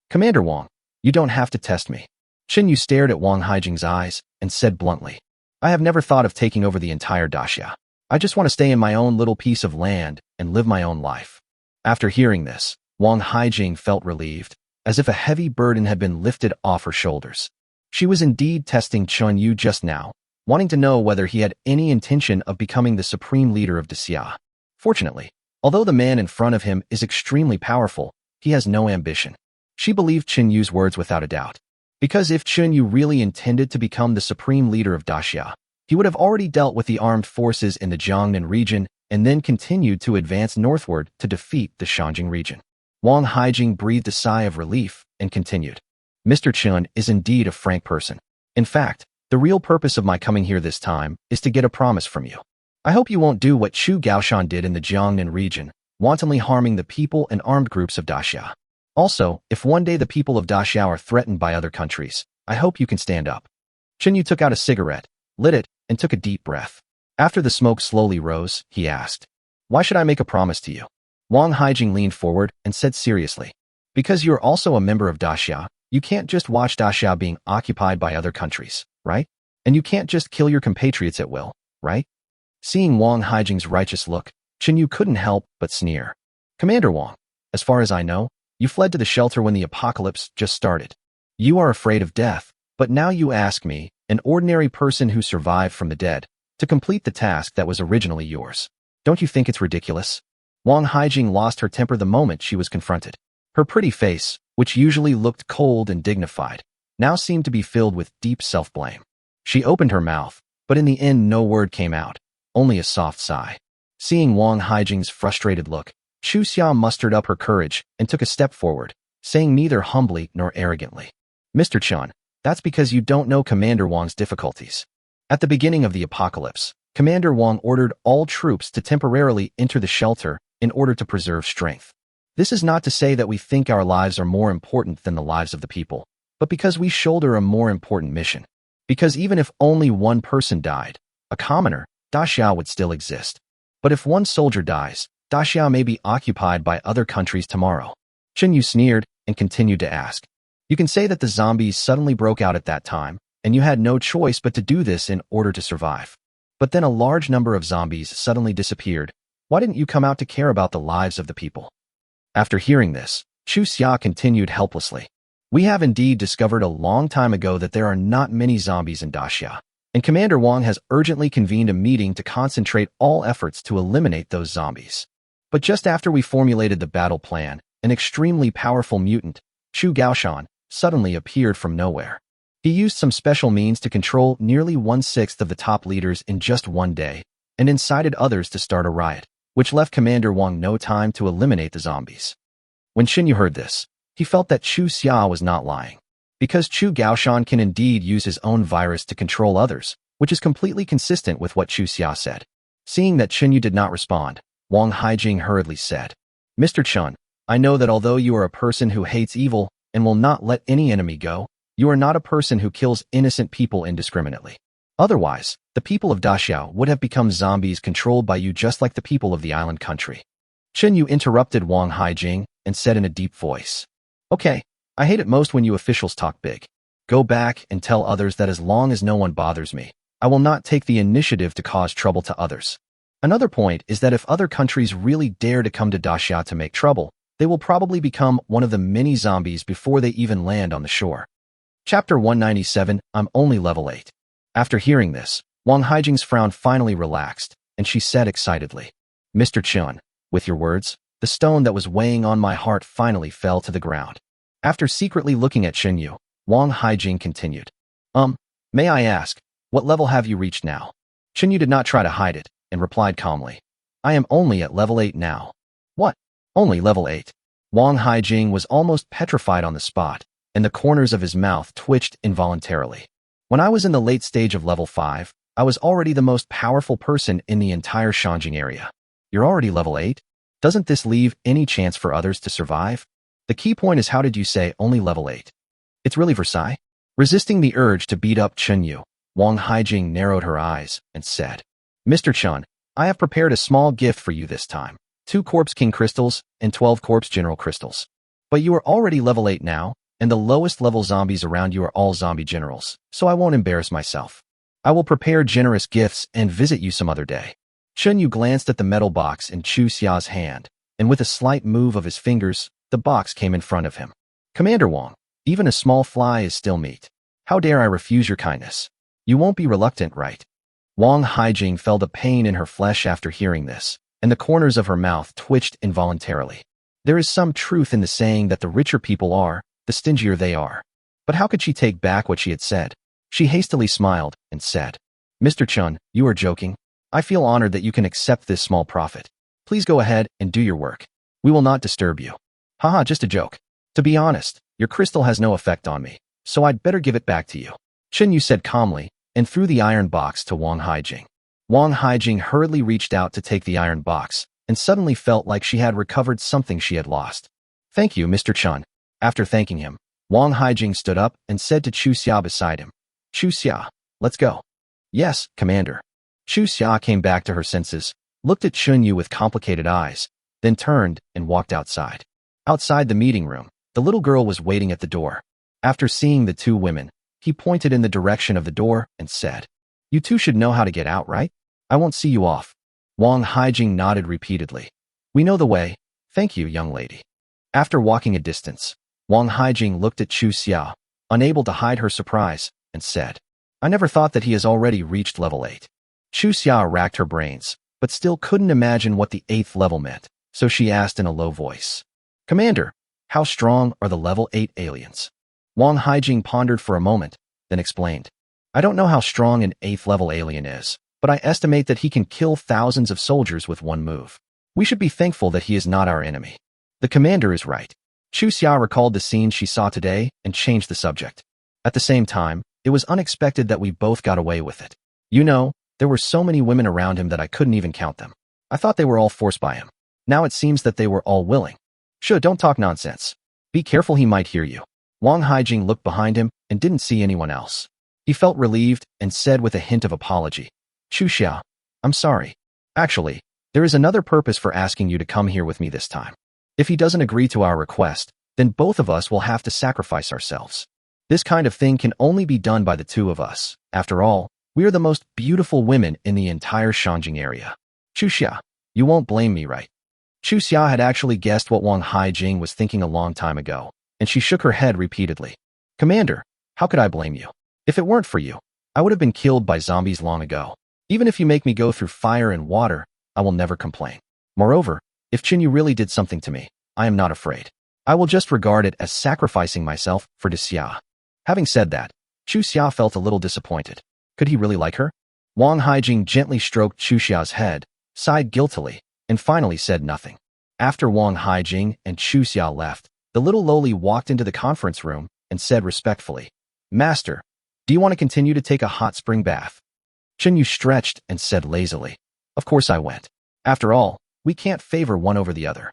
Commander Wang, you don't have to test me. Chen Yu stared at Wang Haijing's eyes and said bluntly, I have never thought of taking over the entire Daxia. I just want to stay in my own little piece of land and live my own life. After hearing this, Wang Haijing felt relieved, as if a heavy burden had been lifted off her shoulders. She was indeed testing Chen Yu just now. wanting to know whether he had any intention of becoming the supreme leader of Daxia. Fortunately, although the man in front of him is extremely powerful, he has no ambition. She believed Chen Yu's words without a doubt. Because if Chen Yu really intended to become the supreme leader of Daxia, he would have already dealt with the armed forces in the Jiangnan region and then continued to advance northward to defeat the Shanjing region. Wang Haijing breathed a sigh of relief and continued. Mr. Chen is indeed a frank person. In fact, the real purpose of my coming here this time is to get a promise from you. I hope you won't do what Chu Gaoshan did in the Jiangnan region, wantonly harming the people and armed groups of Daxia. Also, if one day the people of Daxia are threatened by other countries, I hope you can stand up. Chen Yu took out a cigarette, lit it, and took a deep breath. After the smoke slowly rose, he asked, Why should I make a promise to you? Wang Haijing leaned forward and said seriously, Because you're also a member of Daxia, you can't just watch Daxia being occupied by other countries, right? And you can't just kill your compatriots at will, right? Seeing Wang Haijing's righteous look, Chen Yu couldn't help but sneer. Commander Wang, as far as I know, you fled to the shelter when the apocalypse just started. You are afraid of death, but now you ask me, an ordinary person who survived from the dead, to complete the task that was originally yours. Don't you think it's ridiculous? Wang Haijing lost her temper the moment she was confronted. Her pretty face, which usually looked cold and dignified, now seemed to be filled with deep self-blame. She opened her mouth, but in the end no word came out, only a soft sigh. Seeing Wang Haijing's frustrated look, Chu Xia mustered up her courage and took a step forward, saying neither humbly nor arrogantly, Mr. Chen, that's because you don't know Commander Wang's difficulties. At the beginning of the apocalypse, Commander Wang ordered all troops to temporarily enter the shelter in order to preserve strength. This is not to say that we think our lives are more important than the lives of the people, but because we shoulder a more important mission. Because even if only one person died, a commoner, Daxia would still exist. But if one soldier dies, Daxia may be occupied by other countries tomorrow. Chen Yu sneered and continued to ask. You can say that the zombies suddenly broke out at that time, and you had no choice but to do this in order to survive. But then a large number of zombies suddenly disappeared. Why didn't you come out to care about the lives of the people? After hearing this, Chu Xia continued helplessly. We have indeed discovered a long time ago that there are not many zombies in Daxia, and Commander Wang has urgently convened a meeting to concentrate all efforts to eliminate those zombies. But just after we formulated the battle plan, an extremely powerful mutant, Chu Gaoshan, suddenly appeared from nowhere. He used some special means to control nearly 1/6 of the top leaders in just one day, and incited others to start a riot, which left Commander Wang no time to eliminate the zombies. When Chen Yu heard this, he felt that Chu Xia was not lying. Because Chu Gaoshan can indeed use his own virus to control others, which is completely consistent with what Chu Xia said. Seeing that Chen Yu did not respond, Wang Haijing hurriedly said, Mr. Chen, I know that although you are a person who hates evil and will not let any enemy go, you are not a person who kills innocent people indiscriminately. Otherwise, the people of Daxia would have become zombies controlled by you just like the people of the island country. Chen Yu interrupted Wang Haijing and said in a deep voice, Okay, I hate it most when you officials talk big. Go back and tell others that as long as no one bothers me, I will not take the initiative to cause trouble to others. Another point is that if other countries really dare to come to Daxia to make trouble, they will probably become one of the many zombies before they even land on the shore. Chapter 197, I'm only level 8. After hearing this, Wang Haijing's frown finally relaxed, and she said excitedly, Mr. Chen, with your words, the stone that was weighing on my heart finally fell to the ground. After secretly looking at Chen Yu, Wang Haijing continued, may I ask, what level have you reached now? Chen Yu did not try to hide it, and replied calmly, I am only at level 8 now. What? Only level 8? Wang Haijing was almost petrified on the spot, and the corners of his mouth twitched involuntarily. When I was in the late stage of level 5, I was already the most powerful person in the entire Shanjing area. You're already level 8? Doesn't this leave any chance for others to survive? The key point is how did you say only level 8? It's really Versailles? Resisting the urge to beat up Chen Yu, Wang Haijing narrowed her eyes and said, Mr. Chen, I have prepared a small gift for you this time. 2 Corpse King crystals and 12 Corpse General crystals. But you are already level 8 now, and the lowest level zombies around you are all zombie generals, so I won't embarrass myself. I will prepare generous gifts and visit you some other day. Chen Yu glanced at the metal box in Chu Xia's hand, and with a slight move of his fingers, the box came in front of him. Commander Wang, even a small fly is still meat. How dare I refuse your kindness? You won't be reluctant, right? Wang Haijing felt a pain in her flesh after hearing this, and the corners of her mouth twitched involuntarily. There is some truth in the saying that the richer people are, the stingier they are. But how could she take back what she had said? She hastily smiled and said, Mr. Chun, you are joking. I feel honored that you can accept this small profit. Please go ahead and do your work. We will not disturb you. Haha, just a joke. To be honest, your crystal has no effect on me, so I'd better give it back to you. Chen Yu said calmly, and threw the iron box to Wang Haijing. Wang Haijing hurriedly reached out to take the iron box, and suddenly felt like she had recovered something she had lost. Thank you, Mr. Chun. After thanking him, Wang Haijing stood up and said to Chu Xia beside him, Chu Xia, let's go. Yes, Commander. Chu Xia came back to her senses, looked at Chun Yu with complicated eyes, then turned and walked outside. Outside the meeting room, the little girl was waiting at the door. After seeing the two women, he pointed in the direction of the door and said, You two should know how to get out, right? I won't see you off. Wang Haijing nodded repeatedly. We know the way. Thank you, young lady. After walking a distance, Wang Haijing looked at Chu Xia, unable to hide her surprise, and said, I never thought that he has already reached level 8. Chu Xia racked her brains, but still couldn't imagine what the 8th level meant, so she asked in a low voice, Commander, how strong are the level 8 aliens? Wang Haijing pondered for a moment, then explained, I don't know how strong an 8th level alien is, but I estimate that he can kill thousands of soldiers with one move. We should be thankful that he is not our enemy. The commander is right. Chu Xia recalled the scene she saw today and changed the subject. At the same time, it was unexpected that we both got away with it. You know, there were so many women around him that I couldn't even count them. I thought they were all forced by him. Now it seems that they were all willing. Sure, don't talk nonsense. Be careful, he might hear you. Wang Haijing looked behind him and didn't see anyone else. He felt relieved and said with a hint of apology, Chu Xia, I'm sorry. Actually, there is another purpose for asking you to come here with me this time. If he doesn't agree to our request, then both of us will have to sacrifice ourselves. This kind of thing can only be done by the two of us. After all, we are the most beautiful women in the entire Shangjing area. Chu Xia, you won't blame me, right? Chu Xia had actually guessed what Wang Haijing was thinking a long time ago, and she shook her head repeatedly. Commander, how could I blame you? If it weren't for you, I would have been killed by zombies long ago. Even if you make me go through fire and water, I will never complain. Moreover, if Qin Yu really did something to me, I am not afraid. I will just regard it as sacrificing myself for Xia. Having said that, Chu Xia felt a little disappointed. Could he really like her? Wang Haijing gently stroked Chu Xia's head, sighed guiltily, and finally said nothing. After Wang Haijing and Chu Xia left, the little lowly walked into the conference room and said respectfully, Master, do you want to continue to take a hot spring bath? Qin Yu stretched and said lazily, Of course I went. After all, we can't favor one over the other.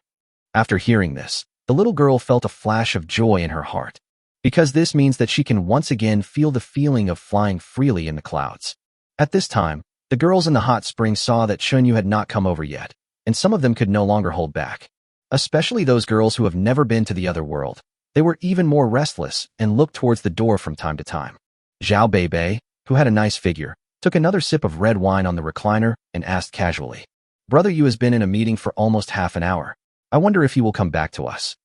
After hearing this, the little girl felt a flash of joy in her heart, because this means that she can once again feel the feeling of flying freely in the clouds. At this time, the girls in the hot spring saw that Chun Yu had not come over yet, and some of them could no longer hold back. Especially those girls who have never been to the other world. They were even more restless and looked towards the door from time to time. Zhao Beibei, who had a nice figure, took another sip of red wine on the recliner and asked casually, Brother Yu has been in a meeting for almost half an hour. I wonder if he will come back to us.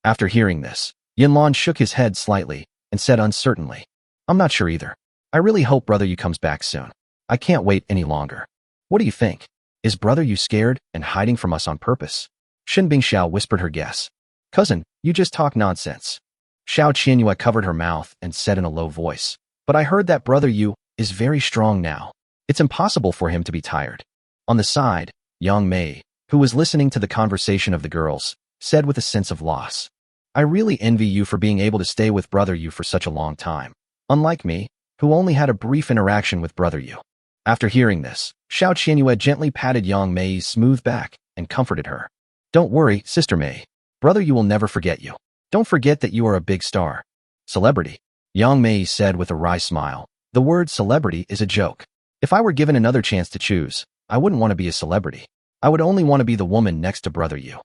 After hearing this, Yinlan shook his head slightly and said uncertainly, I'm not sure either. I really hope Brother Yu comes back soon. I can't wait any longer. What do you think? Is Brother Yu scared and hiding from us on purpose? Shin Bingxiao whispered her guess. Cousin, you just talk nonsense. Xiao Qianyue covered her mouth and said in a low voice, But I heard that Brother Yu is very strong now. It's impossible for him to be tired. On the side, Yang Mei, who was listening to the conversation of the girls, said with a sense of loss, I really envy you for being able to stay with Brother Yu for such a long time. Unlike me, who only had a brief interaction with Brother Yu. After hearing this, Xiao Qianyue gently patted Yang Mei's smooth back and comforted her. Don't worry, Sister Mei. Brother Yu will never forget you. Don't forget that you are a big star. Celebrity. Yang Mei said with a wry smile. The word celebrity is a joke. If I were given another chance to choose, I wouldn't want to be a celebrity. I would only want to be the woman next to Brother Yu.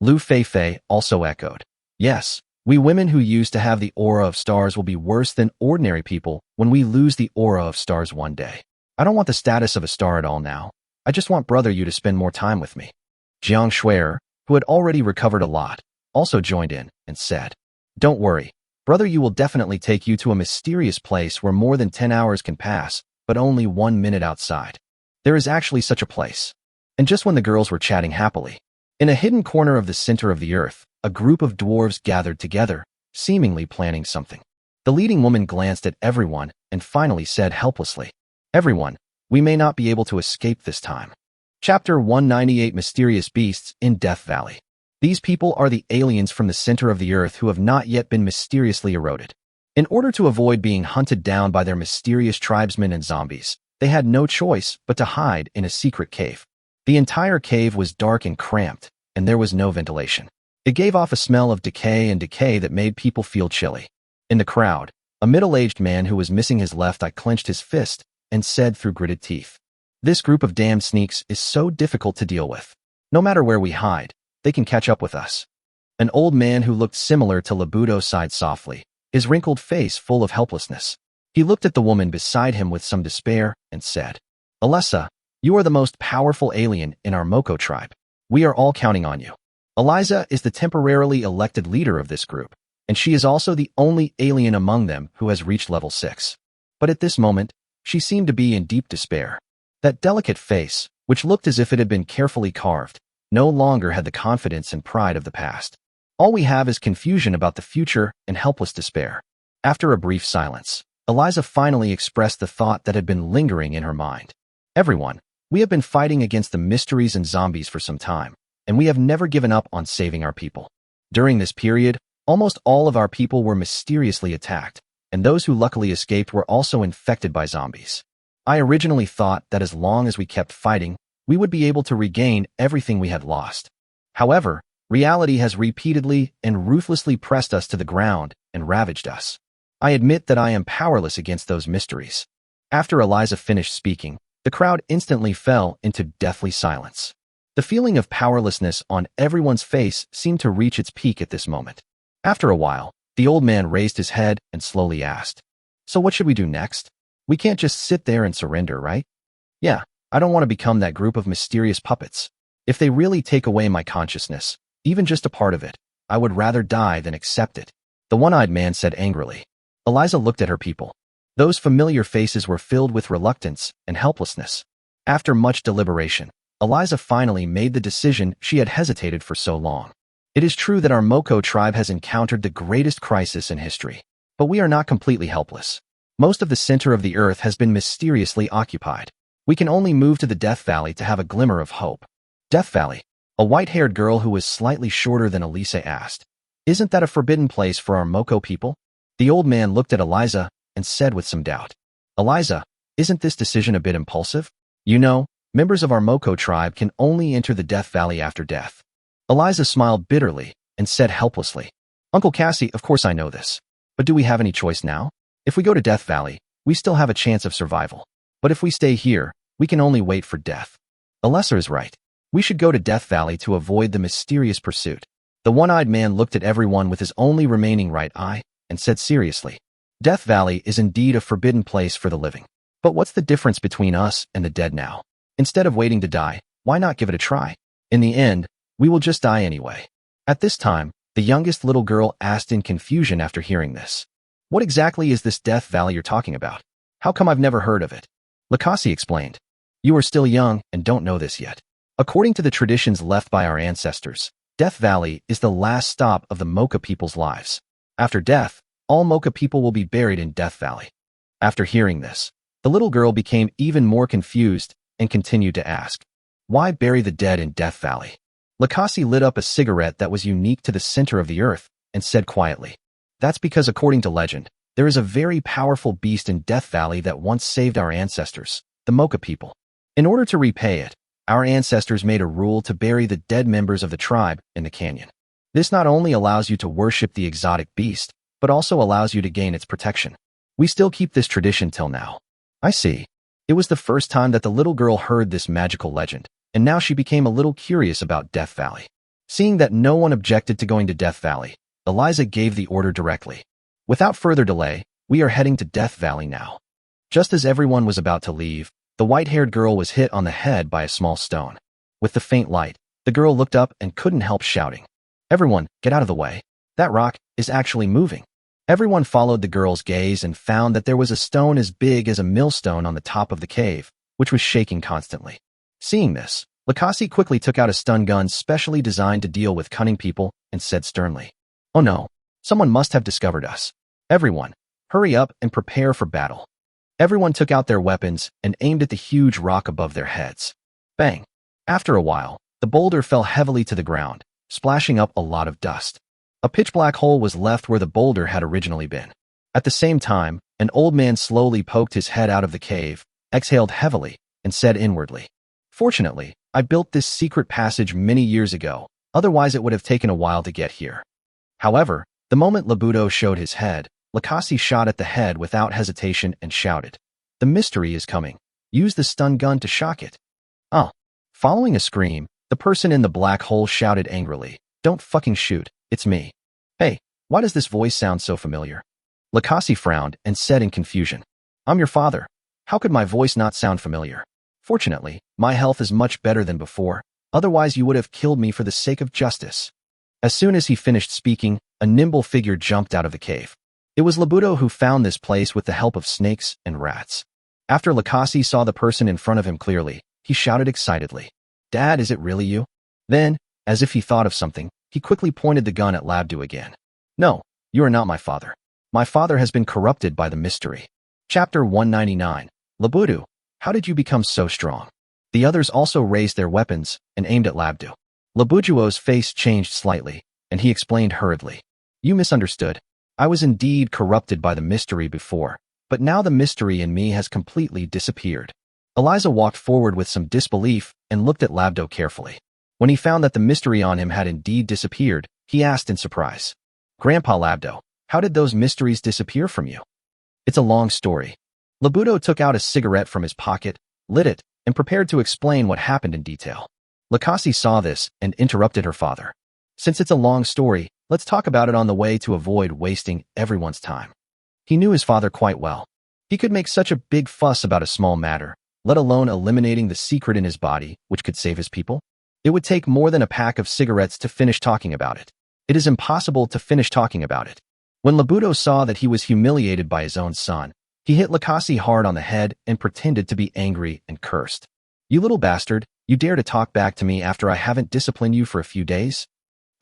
Lu Feifei also echoed. Yes, we women who used to have the aura of stars will be worse than ordinary people when we lose the aura of stars one day. I don't want the status of a star at all now. I just want Brother Yu to spend more time with me. Jiang Shuer, who had already recovered a lot, also joined in and said, Don't worry, Brother, you will definitely take you to a mysterious place where more than 10 hours can pass, but only 1 minute outside. There is actually such a place. And just when the girls were chatting happily, in a hidden corner of the center of the earth, a group of dwarves gathered together, seemingly planning something. The leading woman glanced at everyone and finally said helplessly, "Everyone, we may not be able to escape this time." Chapter 198: Mysterious Beasts in Death Valley. These people are the aliens from the center of the earth who have not yet been mysteriously eroded. In order to avoid being hunted down by their mysterious tribesmen and zombies, they had no choice but to hide in a secret cave. The entire cave was dark and cramped, and there was no ventilation. It gave off a smell of decay that made people feel chilly. In the crowd, a middle-aged man who was missing his left eye clenched his fist and said through gritted teeth, "This group of damned sneaks is so difficult to deal with. No matter where we hide, they can catch up with us." An old man who looked similar to Labuto sighed softly, his wrinkled face full of helplessness. He looked at the woman beside him with some despair and said, "Alessa, you are the most powerful alien in our Moko tribe. We are all counting on you." Eliza is the temporarily elected leader of this group, and she is also the only alien among them who has reached level 6. But at this moment, she seemed to be in deep despair. That delicate face, which looked as if it had been carefully carved, no longer had the confidence and pride of the past. All we have is confusion about the future and helpless despair. After a brief silence, Eliza finally expressed the thought that had been lingering in her mind. "Everyone, we have been fighting against the mysteries and zombies for some time, and we have never given up on saving our people. During this period, almost all of our people were mysteriously attacked, and those who luckily escaped were also infected by zombies. I originally thought that as long as we kept fighting, we would be able to regain everything we had lost. However, reality has repeatedly and ruthlessly pressed us to the ground and ravaged us. I admit that I am powerless against those mysteries." After Eliza finished speaking, the crowd instantly fell into deathly silence. The feeling of powerlessness on everyone's face seemed to reach its peak at this moment. After a while, the old man raised his head and slowly asked, "So what should we do next? We can't just sit there and surrender, right? Yeah, I don't want to become that group of mysterious puppets. If they really take away my consciousness, even just a part of it, I would rather die than accept it," the one-eyed man said angrily. Eliza looked at her people. Those familiar faces were filled with reluctance and helplessness. After much deliberation, Eliza finally made the decision she had hesitated for so long. "It is true that our Moko tribe has encountered the greatest crisis in history, but we are not completely helpless. Most of the center of the earth has been mysteriously occupied. We can only move to the Death Valley to have a glimmer of hope." "Death Valley?" A white-haired girl who was slightly shorter than Elise asked. "Isn't that a forbidden place for our Moko people?" The old man looked at Eliza and said with some doubt, "Eliza, isn't this decision a bit impulsive? You know, members of our Moko tribe can only enter the Death Valley after death." Eliza smiled bitterly and said helplessly, "Uncle Cassie, of course I know this. But do we have any choice now? If we go to Death Valley, we still have a chance of survival. But if we stay here, we can only wait for death." Alessa is right. We should go to Death Valley to avoid the mysterious pursuit. The one-eyed man looked at everyone with his only remaining right eye and said seriously, "Death Valley is indeed a forbidden place for the living. But what's the difference between us and the dead now? Instead of waiting to die, why not give it a try? In the end, we will just die anyway." At this time, the youngest little girl asked in confusion after hearing this, "What exactly is this Death Valley you're talking about? How come I've never heard of it?" Lakasi explained, "You are still young and don't know this yet. According to the traditions left by our ancestors, Death Valley is the last stop of the Mocha people's lives. After death, all Mocha people will be buried in Death Valley." After hearing this, the little girl became even more confused and continued to ask, "Why bury the dead in Death Valley?" Lakasi lit up a cigarette that was unique to the center of the earth and said quietly, "That's because according to legend, there is a very powerful beast in Death Valley that once saved our ancestors, the Mocha people. In order to repay it, our ancestors made a rule to bury the dead members of the tribe in the canyon. This not only allows you to worship the exotic beast, but also allows you to gain its protection. We still keep this tradition till now." "I see." It was the first time that the little girl heard this magical legend, and now she became a little curious about Death Valley. Seeing that no one objected to going to Death Valley, Eliza gave the order directly. "Without further delay, we are heading to Death Valley now." Just as everyone was about to leave, the white-haired girl was hit on the head by a small stone. With the faint light, the girl looked up and couldn't help shouting, "Everyone, get out of the way. That rock is actually moving." Everyone followed the girl's gaze and found that there was a stone as big as a millstone on the top of the cave, which was shaking constantly. Seeing this, Lakasi quickly took out a stun gun specially designed to deal with cunning people and said sternly, "Oh no, someone must have discovered us. Everyone, hurry up and prepare for battle." Everyone took out their weapons and aimed at the huge rock above their heads. Bang! After a while, the boulder fell heavily to the ground, splashing up a lot of dust. A pitch-black hole was left where the boulder had originally been. At the same time, an old man slowly poked his head out of the cave, exhaled heavily, and said inwardly, "Fortunately, I built this secret passage many years ago, otherwise it would have taken a while to get here." However, the moment Labudo showed his head, Lakasi shot at the head without hesitation and shouted, "The mystery is coming. Use the stun gun to shock it." Oh. Following a scream, the person in the black hole shouted angrily, "Don't fucking shoot, it's me." "Hey, why does this voice sound so familiar?" Lakasi frowned and said in confusion, "I'm your father. How could my voice not sound familiar? Fortunately, my health is much better than before, otherwise you would have killed me for the sake of justice." As soon as he finished speaking, a nimble figure jumped out of the cave. It was Labudo who found this place with the help of snakes and rats. After Lakasi saw the person in front of him clearly, he shouted excitedly, "Dad, is it really you?" Then, as if he thought of something, he quickly pointed the gun at Labdu again. "No, you are not my father. My father has been corrupted by the mystery." Chapter 199. Labudu, how did you become so strong? The others also raised their weapons and aimed at Labdu. Labujuo's face changed slightly, and he explained hurriedly, "You misunderstood. I was indeed corrupted by the mystery before, but now the mystery in me has completely disappeared." Eliza walked forward with some disbelief and looked at Labdo carefully. When he found that the mystery on him had indeed disappeared, he asked in surprise, "Grandpa Labdo, how did those mysteries disappear from you?" "It's a long story." Labudo took out a cigarette from his pocket, lit it, and prepared to explain what happened in detail. Lakasi saw this and interrupted her father. "Since it's a long story, let's talk about it on the way to avoid wasting everyone's time." He knew his father quite well. He could make such a big fuss about a small matter, let alone eliminating the secret in his body, which could save his people. It would take more than a pack of cigarettes to finish talking about it. It is impossible to finish talking about it. When Labudo saw that he was humiliated by his own son, he hit Lakasi hard on the head and pretended to be angry and cursed. "You little bastard, you dare to talk back to me after I haven't disciplined you for a few days?"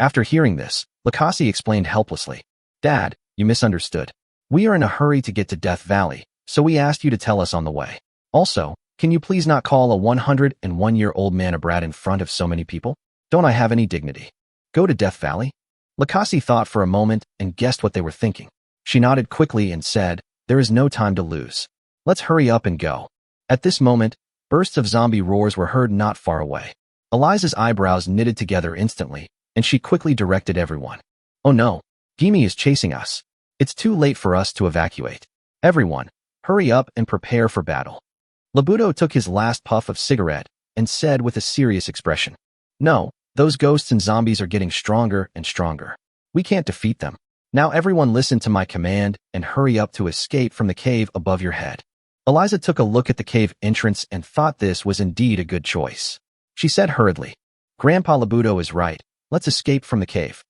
After hearing this, Lakasi explained helplessly, "Dad, you misunderstood. We are in a hurry to get to Death Valley, so we asked you to tell us on the way. Also, can you please not call a 101-year-old man a brat in front of so many people? Don't I have any dignity? Go to Death Valley?" Lakasi thought for a moment and guessed what they were thinking. She nodded quickly and said, "There is no time to lose. Let's hurry up and go." At this moment, bursts of zombie roars were heard not far away. Eliza's eyebrows knitted together instantly, and she quickly directed everyone. "Oh no, Gimi is chasing us. It's too late for us to evacuate. Everyone, hurry up and prepare for battle." Labudo took his last puff of cigarette and said with a serious expression, "No, those ghosts and zombies are getting stronger and stronger. We can't defeat them. Now everyone listen to my command and hurry up to escape from the cave above your head." Eliza took a look at the cave entrance and thought this was indeed a good choice. She said hurriedly, "Grandpa Labudo is right. Let's escape from the cave."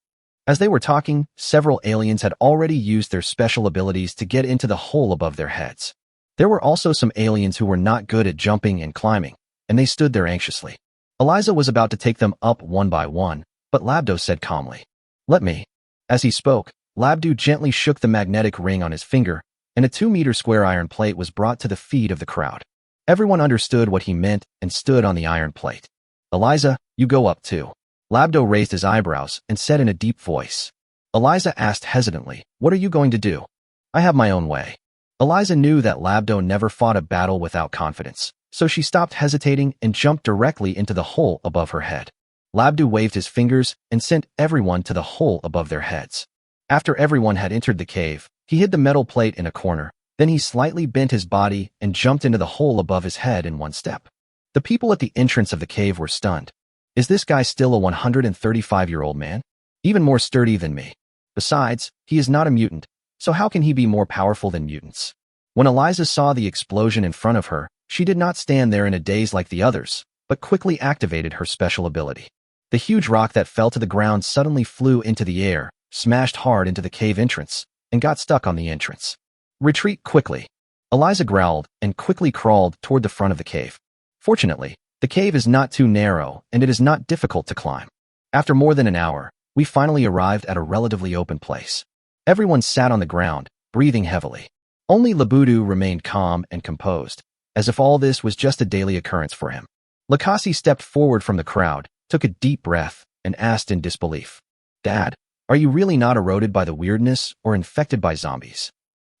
As they were talking, several aliens had already used their special abilities to get into the hole above their heads. There were also some aliens who were not good at jumping and climbing, and they stood there anxiously. Eliza was about to take them up one by one, but Labdo said calmly, "Let me." As he spoke, Labdo gently shook the magnetic ring on his finger, and a 2-meter square iron plate was brought to the feet of the crowd. Everyone understood what he meant and stood on the iron plate. "Eliza, you go up too." Labdo raised his eyebrows and said in a deep voice. Eliza asked hesitantly, "What are you going to do?" "I have my own way." Eliza knew that Labdo never fought a battle without confidence, so she stopped hesitating and jumped directly into the hole above her head. Labdo waved his fingers and sent everyone to the hole above their heads. After everyone had entered the cave, he hid the metal plate in a corner, then he slightly bent his body and jumped into the hole above his head in one step. The people at the entrance of the cave were stunned. Is this guy still a 135-year-old man? Even more sturdy than me. Besides, he is not a mutant, so how can he be more powerful than mutants? When Eliza saw the explosion in front of her, she did not stand there in a daze like the others, but quickly activated her special ability. The huge rock that fell to the ground suddenly flew into the air, smashed hard into the cave entrance, and got stuck on the entrance. Retreat quickly. Eliza growled and quickly crawled toward the front of the cave. Fortunately, the cave is not too narrow and it is not difficult to climb. After more than an hour, we finally arrived at a relatively open place. Everyone sat on the ground, breathing heavily. Only Labudu remained calm and composed, as if all this was just a daily occurrence for him. Lakasi stepped forward from the crowd, took a deep breath, and asked in disbelief, "Dad, are you really not eroded by the weirdness or infected by zombies?"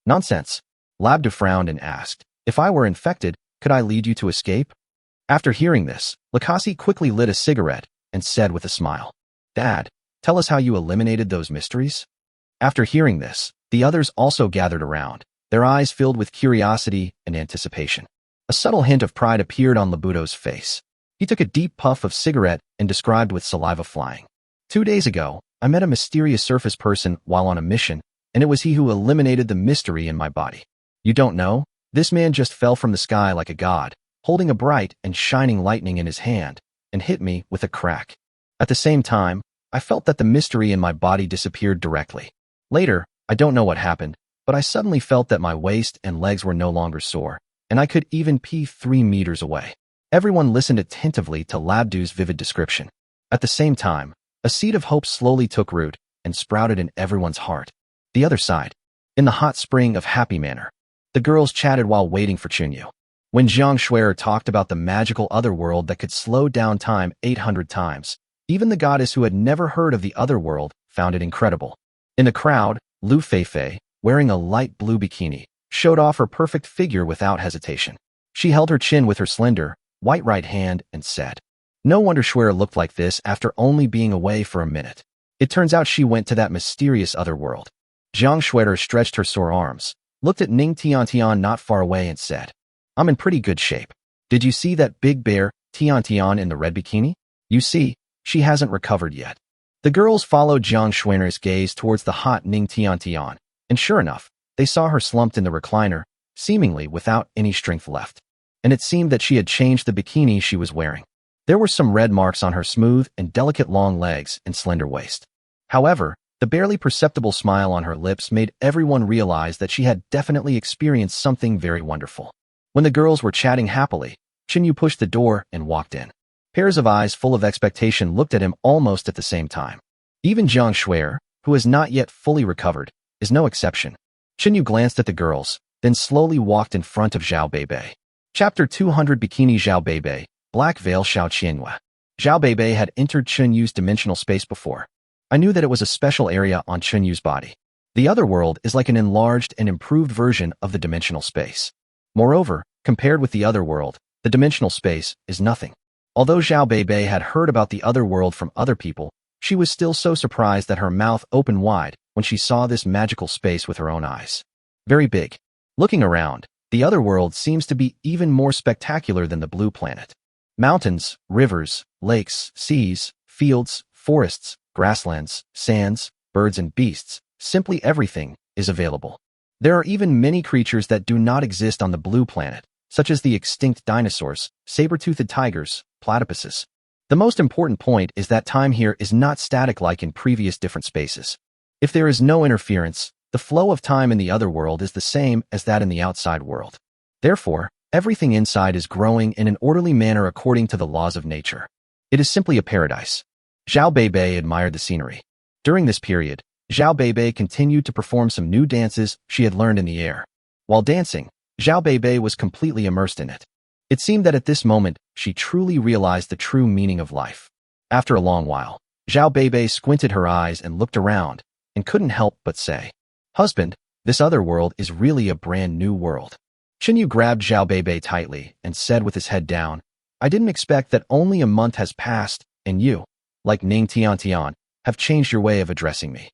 "Nonsense." Labdu frowned and asked, "If I were infected, could I lead you to escape?" After hearing this, Lakasi quickly lit a cigarette and said with a smile, "Dad, tell us how you eliminated those mysteries." After hearing this, the others also gathered around, their eyes filled with curiosity and anticipation. A subtle hint of pride appeared on Labudo's face. He took a deep puff of cigarette and described with saliva flying. 2 days ago, I met a mysterious surface person while on a mission, and it was he who eliminated the mystery in my body. You don't know? This man just fell from the sky like a god, holding a bright and shining lightning in his hand, and hit me with a crack. At the same time, I felt that the mystery in my body disappeared directly. Later, I don't know what happened, but I suddenly felt that my waist and legs were no longer sore, and I could even pee 3 meters away. Everyone listened attentively to Labdu's vivid description. At the same time, a seed of hope slowly took root and sprouted in everyone's heart. The other side, in the hot spring of Happy Manor, the girls chatted while waiting for Chunyu. When Zhang Shuer talked about the magical otherworld that could slow down time 800 times, even the goddess who had never heard of the otherworld found it incredible. In the crowd, Lu Feifei, wearing a light blue bikini, showed off her perfect figure without hesitation. She held her chin with her slender, white right hand and said, "No wonder Shuer looked like this after only being away for a minute. It turns out she went to that mysterious otherworld." Zhang Shuer stretched her sore arms, looked at Ning Tiantian not far away and said, "I'm in pretty good shape. Did you see that big bear, Tiantian in the red bikini? You see, she hasn't recovered yet." The girls followed Zhang Shuer's gaze towards the hot Ning Tiantian, and sure enough, they saw her slumped in the recliner, seemingly without any strength left. And it seemed that she had changed the bikini she was wearing. There were some red marks on her smooth and delicate long legs and slender waist. However, the barely perceptible smile on her lips made everyone realize that she had definitely experienced something very wonderful. When the girls were chatting happily, Chinyu pushed the door and walked in. Pairs of eyes full of expectation looked at him almost at the same time. Even Zhang Shuer, who has not yet fully recovered, is no exception. Chinyu glanced at the girls, then slowly walked in front of Zhao Beibei. Chapter 200 Bikini Zhao Beibei, Black Veil Xiao Qianhua. Zhao Beibei had entered Chunyu's dimensional space before. I knew that it was a special area on Chunyu's body. The other world is like an enlarged and improved version of the dimensional space. Moreover, compared with the other world, the dimensional space is nothing. Although Zhao Beibei had heard about the other world from other people, she was still so surprised that her mouth opened wide when she saw this magical space with her own eyes. Very big. Looking around, the other world seems to be even more spectacular than the blue planet. Mountains, rivers, lakes, seas, fields, forests, grasslands, sands, birds and beasts, simply everything is available. There are even many creatures that do not exist on the blue planet, such as the extinct dinosaurs, saber-toothed tigers, platypuses. The most important point is that time here is not static like in previous different spaces. If there is no interference, the flow of time in the other world is the same as that in the outside world. Therefore, everything inside is growing in an orderly manner according to the laws of nature. It is simply a paradise. Zhao Beibei admired the scenery. During this period, Zhao Beibei continued to perform some new dances she had learned in the air. While dancing, Zhao Beibei was completely immersed in it. It seemed that at this moment, she truly realized the true meaning of life. After a long while, Zhao Beibei squinted her eyes and looked around, and couldn't help but say, "Husband, this other world is really a brand new world." Chinyu grabbed Zhao Beibei tightly and said with his head down, "I didn't expect that only a month has passed, and you, like Ning Tiantian, have changed your way of addressing me."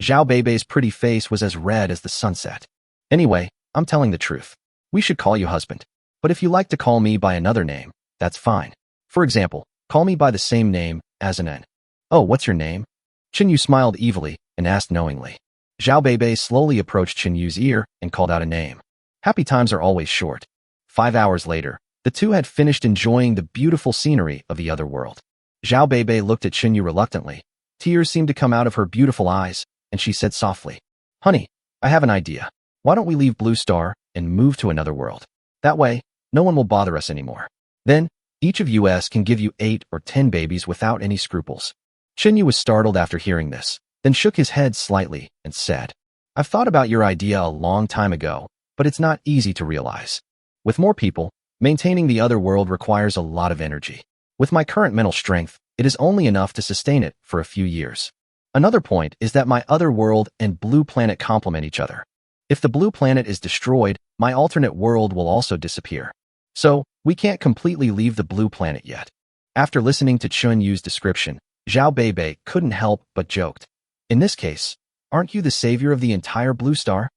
Zhao Beibei's pretty face was as red as the sunset. "Anyway, I'm telling the truth. We should call you husband. But if you like to call me by another name, that's fine. For example, call me by the same name as an N." "Oh, what's your name?" Chinyu smiled evilly and asked knowingly. Zhao Beibei slowly approached Chinyu's ear and called out a name. Happy times are always short. 5 hours later, the two had finished enjoying the beautiful scenery of the other world. Zhao Beibei looked at Chinyu reluctantly. Tears seemed to come out of her beautiful eyes, and she said softly, "Honey, I have an idea. Why don't we leave Blue Star and move to another world? That way, no one will bother us anymore. Then, each of us can give you 8 or 10 babies without any scruples. Chinyu was startled after hearing this, then shook his head slightly and said, I've thought about your idea a long time ago, but it's not easy to realize. With more people, maintaining the other world requires a lot of energy. With my current mental strength, it is only enough to sustain it for a few years. Another point is that my other world and blue planet complement each other. If the blue planet is destroyed, my alternate world will also disappear. So, we can't completely leave the blue planet yet. After listening to Chun Yu's description, Zhao Beibei couldn't help but joked. In this case, aren't you the savior of the entire Blue Star?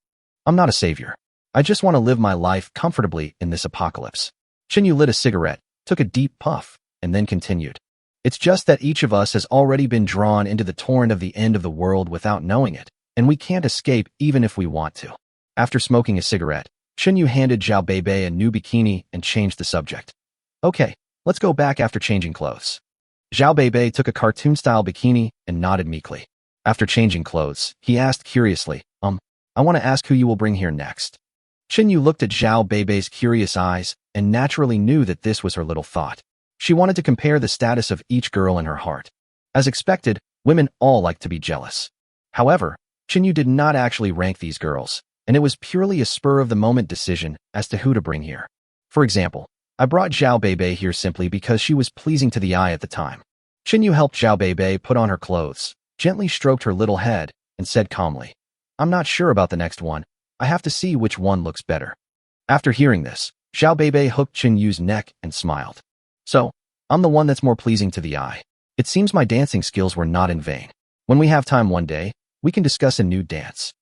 I'm not a savior. I just want to live my life comfortably in this apocalypse. Chun Yu lit a cigarette, took a deep puff, and then continued. It's just that each of us has already been drawn into the torrent of the end of the world without knowing it, and we can't escape even if we want to. After smoking a cigarette, Chun Yu handed Zhao Beibei a new bikini and changed the subject. Okay, let's go back after changing clothes. Zhao Beibei took a cartoon-style bikini and nodded meekly. After changing clothes, he asked curiously, I want to ask who you will bring here next. Chun Yu looked at Zhao Beibei's curious eyes and naturally knew that this was her little thought. She wanted to compare the status of each girl in her heart. As expected, women all like to be jealous. However, Chun Yu did not actually rank these girls, and it was purely a spur-of-the-moment decision as to who to bring here. For example, I brought Zhao Beibei here simply because she was pleasing to the eye at the time. Chun Yu helped Zhao Beibei put on her clothes, gently stroked her little head, and said calmly, I'm not sure about the next one. I have to see which one looks better. After hearing this, Zhao Beibei hooked Chun Yu's neck and smiled. So, I'm the one that's more pleasing to the eye. It seems my dancing skills were not in vain. When we have time one day, we can discuss a new dance.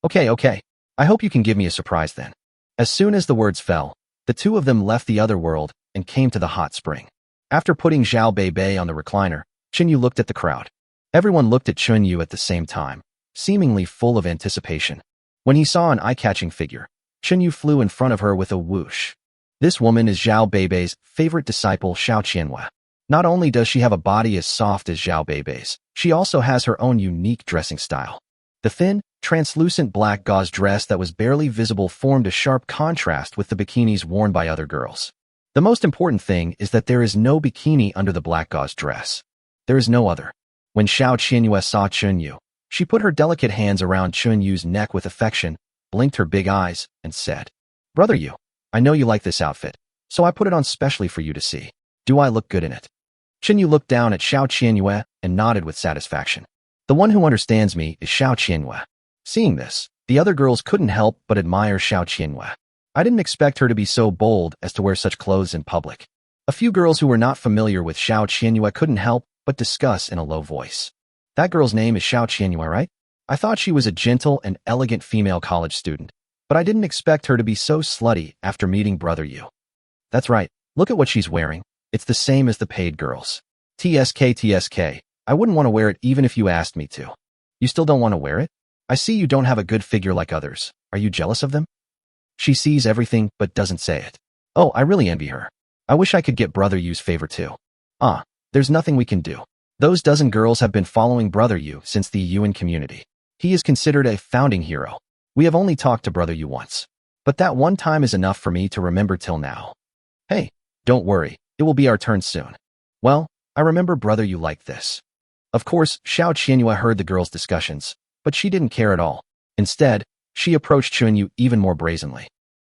Okay. I hope you can give me a surprise then. As soon as the words fell, the two of them left the other world and came to the hot spring. After putting Zhao Beibei on the recliner, Chun Yu looked at the crowd. Everyone looked at Chun Yu at the same time, seemingly full of anticipation. When he saw an eye-catching figure, Chun Yu flew in front of her with a whoosh. This woman is Zhao Beibei's favorite disciple, Xiao Qianhua. Not only does she have a body as soft as Zhao Beibei's, she also has her own unique dressing style. The thin, translucent black gauze dress that was barely visible formed a sharp contrast with the bikinis worn by other girls. The most important thing is that there is no bikini under the black gauze dress. There is no other. When Xiao Qianhua saw Chun Yu, she put her delicate hands around Chun Yu's neck with affection, blinked her big eyes, and said, Brother Yu, I know you like this outfit, so I put it on specially for you to see. Do I look good in it? Chun Yu looked down at Xiao Qianhua and nodded with satisfaction. The one who understands me is Xiao Qianhua. Seeing this, the other girls couldn't help but admire Xiao Qianhua. I didn't expect her to be so bold as to wear such clothes in public. A few girls who were not familiar with Xiao Qianhua couldn't help but discuss in a low voice. That girl's name is Xiao Qianhua, right? I thought she was a gentle and elegant female college student, but I didn't expect her to be so slutty after meeting Brother Yu. That's right, look at what she's wearing. It's the same as the paid girls. TSK, I wouldn't want to wear it even if you asked me to. You still don't want to wear it? I see you don't have a good figure like others. Are you jealous of them? She sees everything but doesn't say it. Oh, I really envy her. I wish I could get Brother Yu's favor too. There's nothing we can do. Those dozen girls have been following Brother Yu since the Yuan community. He is considered a founding hero. We have only talked to Brother Yu once. But that one time is enough for me to remember till now. Hey, don't worry, it will be our turn soon. Well, I remember Brother Yu liked this. Of course, Xiao Qianhua heard the girls' discussions, but she didn't care at all. Instead, she approached Chun Yu even more brazenly.